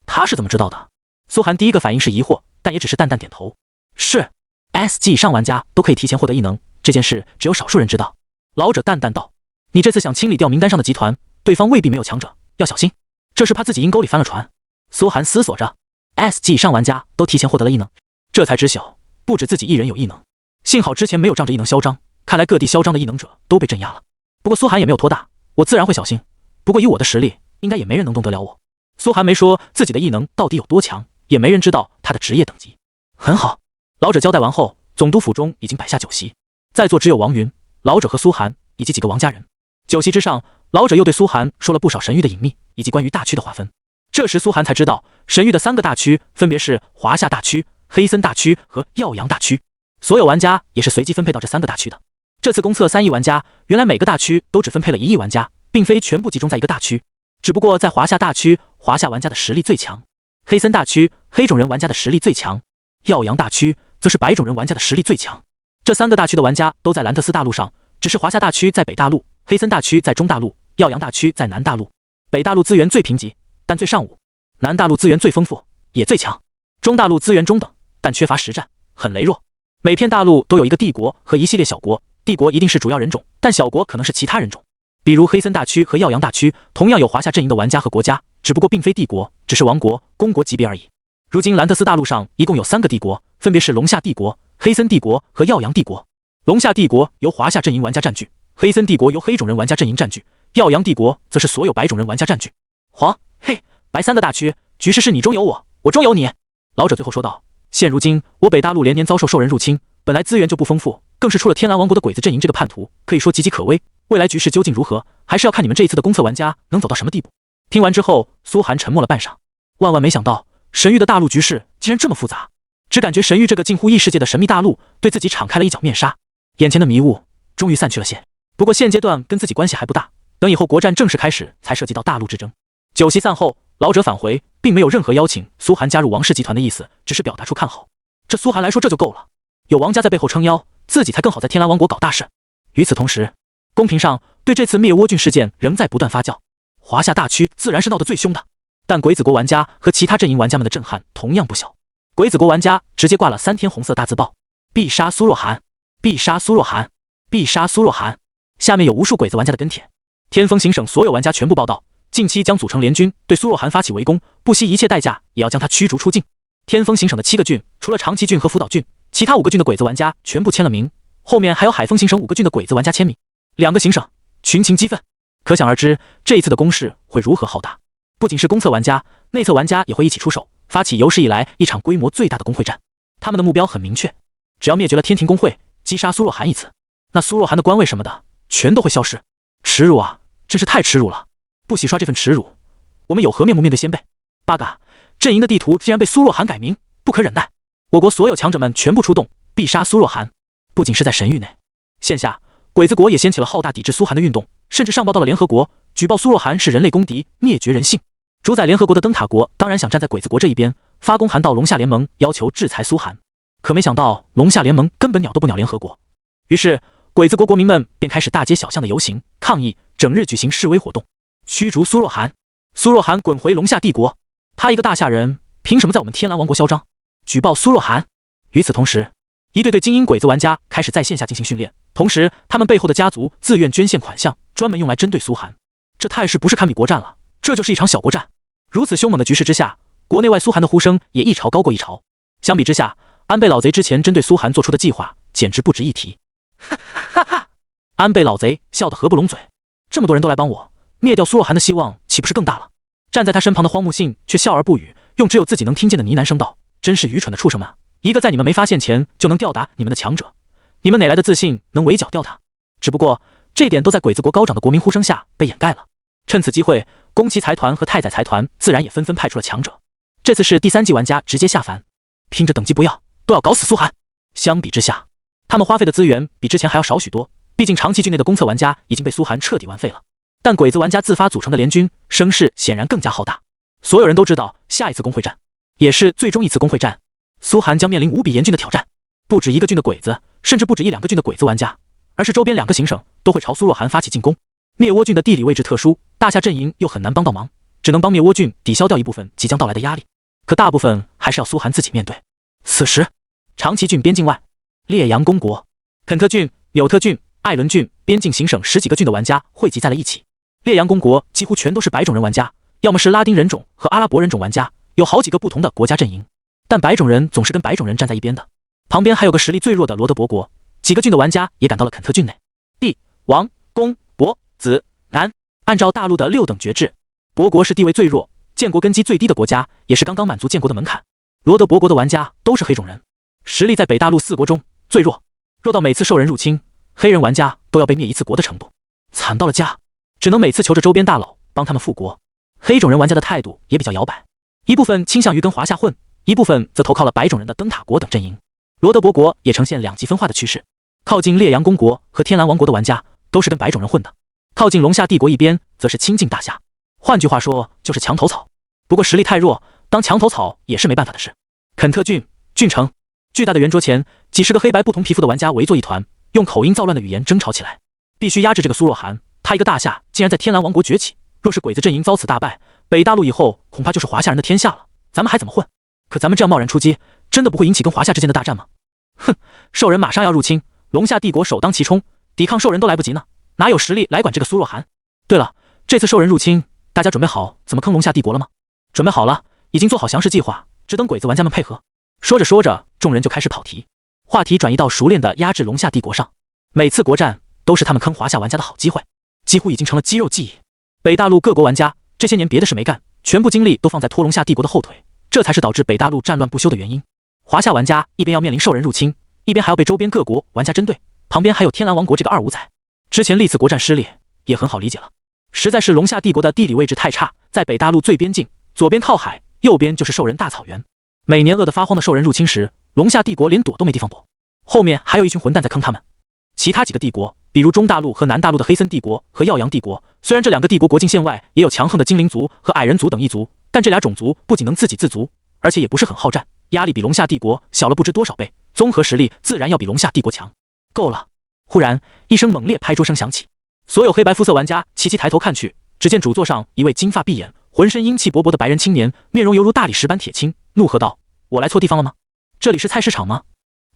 他是怎么知道的？苏寒第一个反应是疑惑，但也只是淡淡点头。是 SG 以上玩家都可以提前获得异能，这件事只有少数人知道。老者淡淡道，你这次想清理掉名单上的集团，对方未必没有强者，要小心，这是怕自己阴沟里翻了船。苏寒思索着， SG 以上玩家都提前获得了异能，这才知晓不止自己一人有异能，幸好之前没有仗着异能嚣张，看来各地嚣张的异能者都被镇压了。不过苏寒也没有拖大，我自然会小心，不过以我的实力，应该也没人能动得了我。苏寒没说自己的异能到底有多强，也没人知道他的职业等级。很好，老者交代完后，总督府中已经摆下酒席，在座只有王云、老者和苏寒以及几个王家人。酒席之上，老者又对苏寒说了不少神域的隐秘，以及关于大区的划分。这时苏寒才知道，神域的3个大区分别是华夏大区、黑森大区和耀阳大区，所有玩家也是随机分配到这3个大区的。这次公测3亿玩家，原来每个大区都只分配了1亿玩家，并非全部集中在一个大区，只不过在华夏大区，华夏玩家的实力最强；黑森大区，黑种人玩家的实力最强；耀阳大区则是白种人玩家的实力最强。这3个大区的玩家都在兰特斯大陆上，只是华夏大区在北大陆，黑森大区在中大陆，耀阳大区在南大陆。北大陆资源最贫瘠，但最上武；南大陆资源最丰富，也最强；中大陆资源中等，但缺乏实战，很羸弱。每片大陆都有一个帝国和一系列小国，帝国一定是主要人种，但小国可能是其他人种。比如黑森大区和耀阳大区同样有华夏阵营的玩家和国家，只不过并非帝国，只是王国、公国级别而已。如今兰特斯大陆上一共有3个帝国，分别是龙夏帝国、黑森帝国和耀阳帝国。龙夏帝国由华夏阵营玩家占据，黑森帝国由黑种人玩家阵营占据，耀阳帝国则是所有白种人玩家占据。黄、黑、白3个大区，局势是你中有我，我中有你。老者最后说道，现如今我北大陆连年遭受兽人入侵，本来资源就不丰富，更是出了天蓝王国的鬼子阵营这个叛徒，可以说岌岌可危。未来局势究竟如何，还是要看你们这一次的公测玩家能走到什么地步。听完之后，苏寒沉默了半晌，万万没想到神域的大陆局势竟然这么复杂，只感觉神域这个近乎异世界的神秘大陆对自己敞开了一角面纱，眼前的迷雾终于散去了些。不过现阶段跟自己关系还不大，等以后国战正式开始才涉及到大陆之争。酒席散后，老者返回，并没有任何邀请苏寒加入王氏集团的意思，只是表达出看好。这苏寒来说这就够了，有王家在背后撑腰，自己才更好在天蓝王国搞大事。与此同时，公屏上对这次灭倭郡事件仍在不断发酵，华夏大区自然是闹得最凶的，但鬼子国玩家和其他阵营玩家们的震撼同样不小。鬼子国玩家直接挂了3天红色大字报：必杀苏若涵，必杀苏若涵，必杀苏若涵。下面有无数鬼子玩家的跟帖。天风行省所有玩家全部报道，近期将组成联军对苏若涵发起围攻，不惜一切代价也要将他驱逐出境。天风行省的7个郡，除了长崎郡和福岛郡，其他5个郡的鬼子玩家全部签了名，后面还有海丰行省5个郡的鬼子玩家签名。2个行省群情激愤，可想而知这一次的攻势会如何浩大。不仅是公测玩家，内测玩家也会一起出手，发起有史以来一场规模最大的工会战。他们的目标很明确，只要灭绝了天庭工会，击杀苏若涵一次，那苏若涵的官位什么的全都会消失。耻辱啊，真是太耻辱了！不洗刷这份耻辱，我们有何面目面对先辈？8嘎，阵营的地图竟然被苏若涵改名，不可忍耐！我国所有强者们全部出动，必杀苏若涵。不仅是在神域内，线下鬼子国也掀起了浩大抵制苏涵的运动，甚至上报到了联合国，举报苏若涵是人类公敌，灭绝人性。主宰联合国的灯塔国当然想站在鬼子国这一边，发公函到龙夏联盟要求制裁苏涵，可没想到龙夏联盟根本鸟都不鸟联合国。于是鬼子国国民们便开始大街小巷的游行抗议，整日举行示威活动，驱逐苏若涵。苏若涵滚回龙夏帝国，他一个大夏人，凭什么在我们天蓝王国嚣张？举报苏若涵。与此同时，一队队精英鬼子玩家开始在线下进行训练，同时他们背后的家族自愿捐献款项，专门用来针对苏涵。这态势不是堪比国战了，这就是一场小国战。如此凶猛的局势之下，国内外苏涵的呼声也一潮高过一潮。相比之下，安倍老贼之前针对苏涵做出的计划简直不值一提。哈哈，安倍老贼笑得合不拢嘴，这么多人都来帮我，灭掉苏若涵的希望岂不是更大了？站在他身旁的荒木信却笑而不语，用只有自己能听见的呢喃声道：真是愚蠢的畜生们，一个在你们没发现前就能吊打你们的强者，你们哪来的自信能围剿掉他？只不过这点都在鬼子国高涨的国民呼声下被掩盖了。趁此机会，宫崎财团和太宰财团自然也纷纷派出了强者。这次是第3季玩家直接下凡，拼着等级不要，都要搞死苏涵。相比之下，他们花费的资源比之前还要少许多，毕竟长崎郡内的公测玩家已经被苏涵彻底玩废了。但鬼子玩家自发组成的联军，声势显然更加浩大。所有人都知道，下一次公会战也是最终一次公会战，苏涵将面临无比严峻的挑战。不止1个郡的鬼子，甚至不止1-2个郡的鬼子玩家，而是周边2个行省都会朝苏若涵发起进攻。灭倭郡的地理位置特殊，大夏阵营又很难帮到忙，只能帮灭倭郡抵消掉一部分即将到来的压力，可大部分还是要苏涵自己面对。此时，长崎郡边境外，烈阳公国、肯特郡、纽特郡、艾伦郡边境行省10几个郡的玩家汇集在了一起。烈阳公国几乎全都是白种人玩家，要么是拉丁人种和阿拉伯人种玩家，有好几个不同的国家阵营，但白种人总是跟白种人站在一边的。旁边还有个实力最弱的罗德伯国，几个郡的玩家也赶到了肯特郡内。帝、王、公、伯、子、男，按照大陆的6等爵制，伯国是地位最弱、建国根基最低的国家，也是刚刚满足建国的门槛。罗德伯国的玩家都是黑种人，实力在北大陆4国中最弱，弱到每次受人入侵，黑人玩家都要被灭1次国的程度，惨到了家，只能每次求着周边大佬帮他们复国。黑种人玩家的态度也比较摇摆，一部分倾向于跟华夏混，一部分则投靠了白种人的灯塔国等阵营。罗德伯国也呈现2极分化的趋势，靠近烈阳公国和天蓝王国的玩家都是跟白种人混的，靠近龙夏帝国一边则是亲近大夏，换句话说就是墙头草。不过实力太弱，当墙头草也是没办法的事。肯特郡郡城巨大的圆桌前，几十个黑白不同皮肤的玩家围作一团，用口音造乱的语言争吵起来，必须压制这个苏若涵。他一个大夏竟然在天蓝王国崛起，若是鬼子阵营遭此大败，北大陆以后恐怕就是华夏人的天下了，咱们还怎么混？可咱们这样贸然出击，真的不会引起跟华夏之间的大战吗？哼，兽人马上要入侵，龙夏帝国首当其冲，抵抗兽人都来不及呢，哪有实力来管这个苏若涵？对了，这次兽人入侵，大家准备好怎么坑龙夏帝国了吗？准备好了，已经做好详实计划，只等鬼子玩家们配合。说着说着，众人就开始跑题，话题转移到熟练的压制龙夏帝国上。每次国战都是他们坑华夏玩家的好机会，几乎已经成了肌肉记忆。北大陆各国玩家这些年别的事没干，全部精力都放在拖龙夏帝国的后腿，这才是导致北大陆战乱不休的原因。华夏玩家一边要面临兽人入侵，一边还要被周边各国玩家针对，旁边还有天蓝王国这个二五仔。之前历次国战失利也很好理解了，实在是龙夏帝国的地理位置太差，在北大陆最边境，左边靠海，右边就是兽人大草原。每年饿得发慌的兽人入侵时，龙夏帝国连躲都没地方躲，后面还有一群混蛋在坑他们。其他几个帝国，比如中大陆和南大陆的黑森帝国和耀阳帝国，虽然这两个帝国国境线外也有强横的精灵族和矮人族等异族，但这俩种族不仅能自给自足，而且也不是很好战，压力比龙夏帝国小了不知多少倍，综合实力自然要比龙夏帝国强。够了！忽然一声猛烈拍桌声响起，所有黑白肤色玩家齐齐抬头看去，只见主座上一位金发碧眼、浑身英气勃勃的白人青年，面容犹如大理石般铁青，怒喝道：“我来错地方了吗？这里是菜市场吗？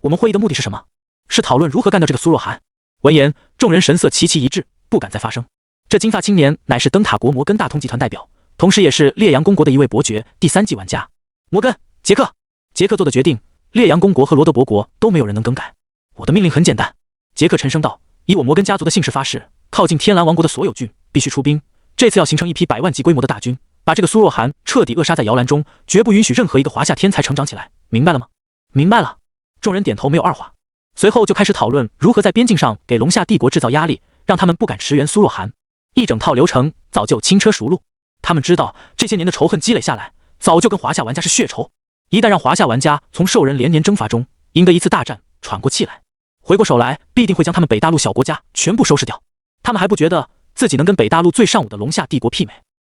我们会议的目的是什么？是讨论如何干掉这个苏若涵。”闻言，众人神色齐齐一致，不敢再发声。这金发青年乃是灯塔国摩根大通集团代表，同时也是烈阳公国的一位伯爵，第3级玩家。摩根，杰克做的决定，烈阳公国和罗德伯国都没有人能更改。我的命令很简单，杰克沉声道：“以我摩根家族的姓氏发誓，靠近天蓝王国的所有郡必须出兵。这次要形成一批100万级规模的大军，把这个苏若涵彻底扼杀在摇篮中，绝不允许任何一个华夏天才成长起来，明白了吗？”明白了。众人点头，没有二话。随后就开始讨论如何在边境上给龙夏帝国制造压力，让他们不敢驰援苏若涵。一整套流程早就轻车熟路。他们知道这些年的仇恨积累下来，早就跟华夏玩家是血仇。一旦让华夏玩家从兽人连年征伐中赢得一次大战，喘过气来，回过手来必定会将他们北大陆小国家全部收拾掉。他们还不觉得自己能跟北大陆最上武的龙夏帝国媲美，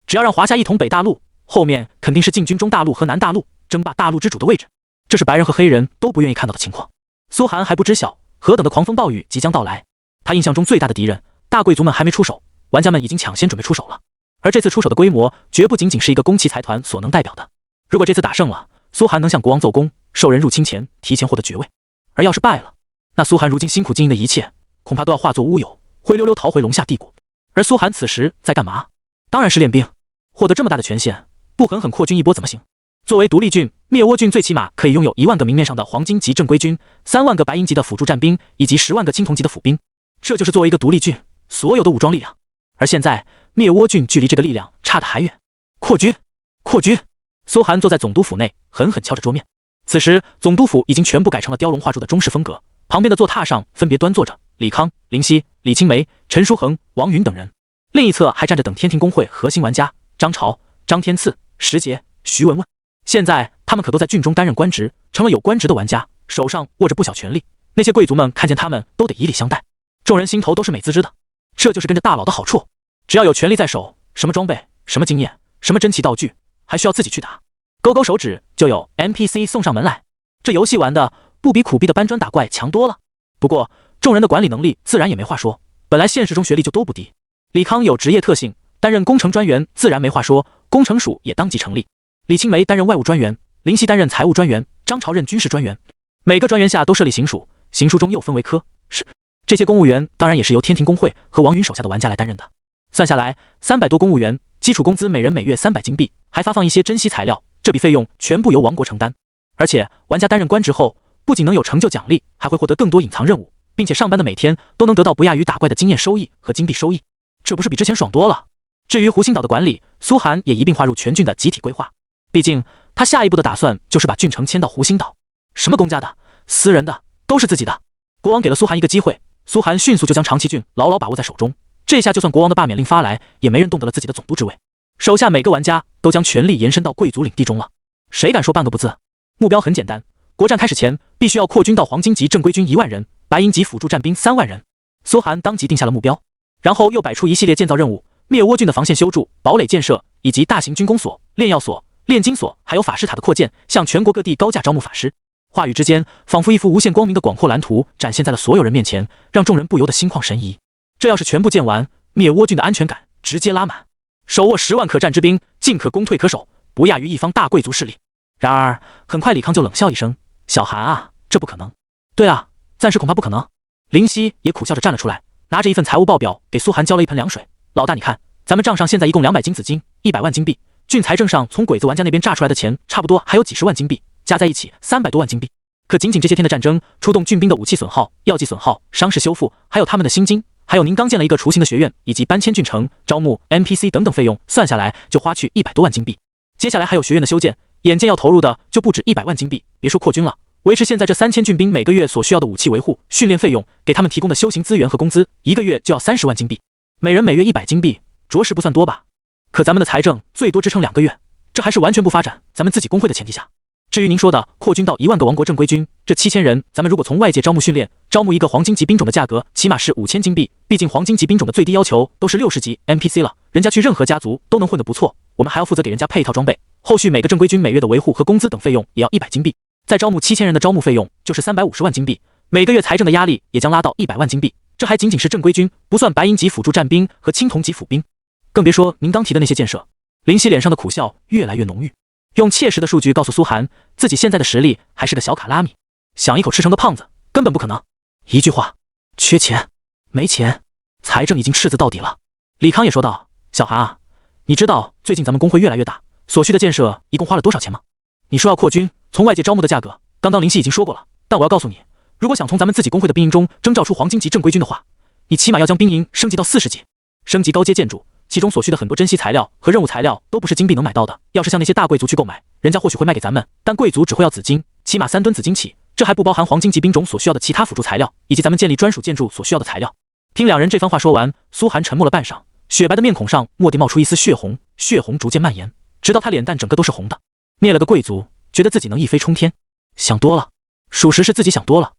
只要让华夏一统北大陆，后面肯定是进军中大陆和南大陆，争霸大陆之主的位置。这是白人和黑人都不愿意看到的情况。苏涵还不知晓何等的狂风暴雨即将到来，他印象中最大的敌人大贵族们还没出手，玩家们已经抢先准备出手了。而这次出手的规模绝不仅仅是一个宫崎财团所能代表的。如果这次打胜了，苏涵能向国王奏功，兽人入侵前提前获得爵位；而要是败了，那苏涵如今辛苦经营的一切恐怕都要化作乌有，灰溜溜逃回龙夏帝国。而苏涵此时在干嘛？当然是练兵。获得这么大的权限，不狠狠扩军一波怎么行？作为独立郡，灭倭郡最起码可以拥有1万个明面上的黄金级正规军，3万个白银级的辅助战兵，以及10万个青铜级的府兵。这就是作为一个独立郡所有的武装力量。而现在灭倭郡距离这个力量差得还远。扩军！苏涵坐在总督府内，狠狠敲着桌面。此时总督府已经全部改成了雕龙画柱的中式风格，旁边的坐榻上分别端坐着李康、林夕、李青梅、陈书恒、王云等人，另一侧还站着等天庭公会核心玩家张朝、张天赐、石杰、徐文文。现在他们可都在郡中担任官职，成了有官职的玩家，手上握着不小权力。那些贵族们看见他们都得以礼相待，众人心头都是美滋滋的。这就是跟着大佬的好处，只要有权力在手，什么装备、什么经验、什么珍奇道具，还需要自己去打，勾勾手指就有 NPC 送上门来。这游戏玩的不比苦逼的搬砖打怪强多了。不过众人的管理能力自然也没话说，本来现实中学历就都不低。李康有职业特性，担任工程专员自然没话说，工程署也当即成立。李青梅担任外务专员，林夕担任财务专员，张朝任军事专员。每个专员下都设立行署，行署中又分为科室。这些公务员当然也是由天庭公会和王云手下的玩家来担任的。算下来300多公务员，基础工资每人每月300金币，还发放一些珍稀材料，这笔费用全部由王国承担。而且玩家担任官职后，不仅能有成就奖励，还会获得更多隐藏任务，并且上班的每天都能得到不亚于打怪的经验收益和金币收益，这不是比之前爽多了？至于湖心岛的管理，苏涵也一并划入全郡的集体规划。毕竟他下一步的打算就是把郡城迁到湖心岛，什么公家的、私人的，都是自己的。国王给了苏涵一个机会，苏涵迅速就将长崎郡牢牢把握在手中。这下就算国王的罢免令发来，也没人动得了自己的总督之位。手下每个玩家都将权力延伸到贵族领地中了，谁敢说半个不字？目标很简单，国战开始前必须要扩军到黄金级正规军1万人，白银级辅助战兵3万人。苏涵当即定下了目标，然后又摆出一系列建造任务，灭倭郡的防线修筑、堡垒建设，以及大型军工所、炼药所、炼金所，还有法师塔的扩建，向全国各地高价招募法师。话语之间，仿佛一幅无限光明的广阔蓝图展现在了所有人面前，让众人不由得心旷神怡。这要是全部建完，灭倭郡的安全感直接拉满，手握10万可战之兵，进可攻退可守，不亚于一方大贵族势力。然而很快李康就冷笑一声：“小韩啊，这不可能。”“对啊，暂时恐怕不可能。”林夕也苦笑着站了出来，拿着一份财务报表给苏涵浇了一盆凉水：“老大，你看，咱们账上现在一共200金紫金，100万金币，郡财政上从鬼子玩家那边榨出来的钱差不多还有几十万金币，加在一起300多万金币。可仅仅这些天的战争，出动郡兵的武器损耗、药剂损耗、伤势修复，还有他们的薪金，还有您刚建了一个雏形的学院，以及搬迁郡城、招募 NPC 等等费用，算下来就花去100多万金币。接下来还有学院的修建，眼见要投入的就不止100万金币。别说扩军了，维持现在这3000郡兵每个月所需要的武器维护、训练费用，给他们提供的修行资源和工资，一个月就要30万金币，每人每月100金币，着实不算多吧？可咱们的财政最多支撑2个月，这还是完全不发展咱们自己工会的前提下。至于您说的扩军到1万个王国正规军，这7000人，咱们如果从外界招募训练，招募一个黄金级兵种的价格起码是5000金币，毕竟黄金级兵种的最低要求都是60级 NPC 了，人家去任何家族都能混得不错，我们还要负责给人家配一套装备，后续每个正规军每月的维护和工资等费用也要100金币，再招募7000人的招募费用就是350万金币，每个月财政的压力也将拉到100万金币，这还仅仅是正规军，不算白银级辅助战兵和青铜级府兵，更别说您刚提的那些建设。林夕脸上的苦笑越来越浓郁，用切实的数据告诉苏寒，自己现在的实力还是个小卡拉米，想一口吃成个胖子根本不可能。一句话，缺钱，没钱，财政已经赤字到底了。李康也说道，小韩啊，你知道最近咱们工会越来越大，所需的建设一共花了多少钱吗？你说要扩军，从外界招募的价格，刚刚林夕已经说过了，但我要告诉你，如果想从咱们自己工会的兵营中征召出黄金级正规军的话，你起码要将兵营升级到40级，升级高阶建筑，其中所需的很多珍稀材料和任务材料都不是金币能买到的，要是向那些大贵族去购买，人家或许会卖给咱们，但贵族只会要紫金，起码3吨紫金起，这还不包含黄金级兵种所需要的其他辅助材料，以及咱们建立专属建筑所需要的材料。听两人这番话说完，苏寒沉默了半晌，雪白的面孔上蓦地冒出一丝血红，血红逐渐蔓延，直到他脸蛋整个都是红的。灭了个贵族，觉得自己能一飞冲天，想多了，属实是自己想多了。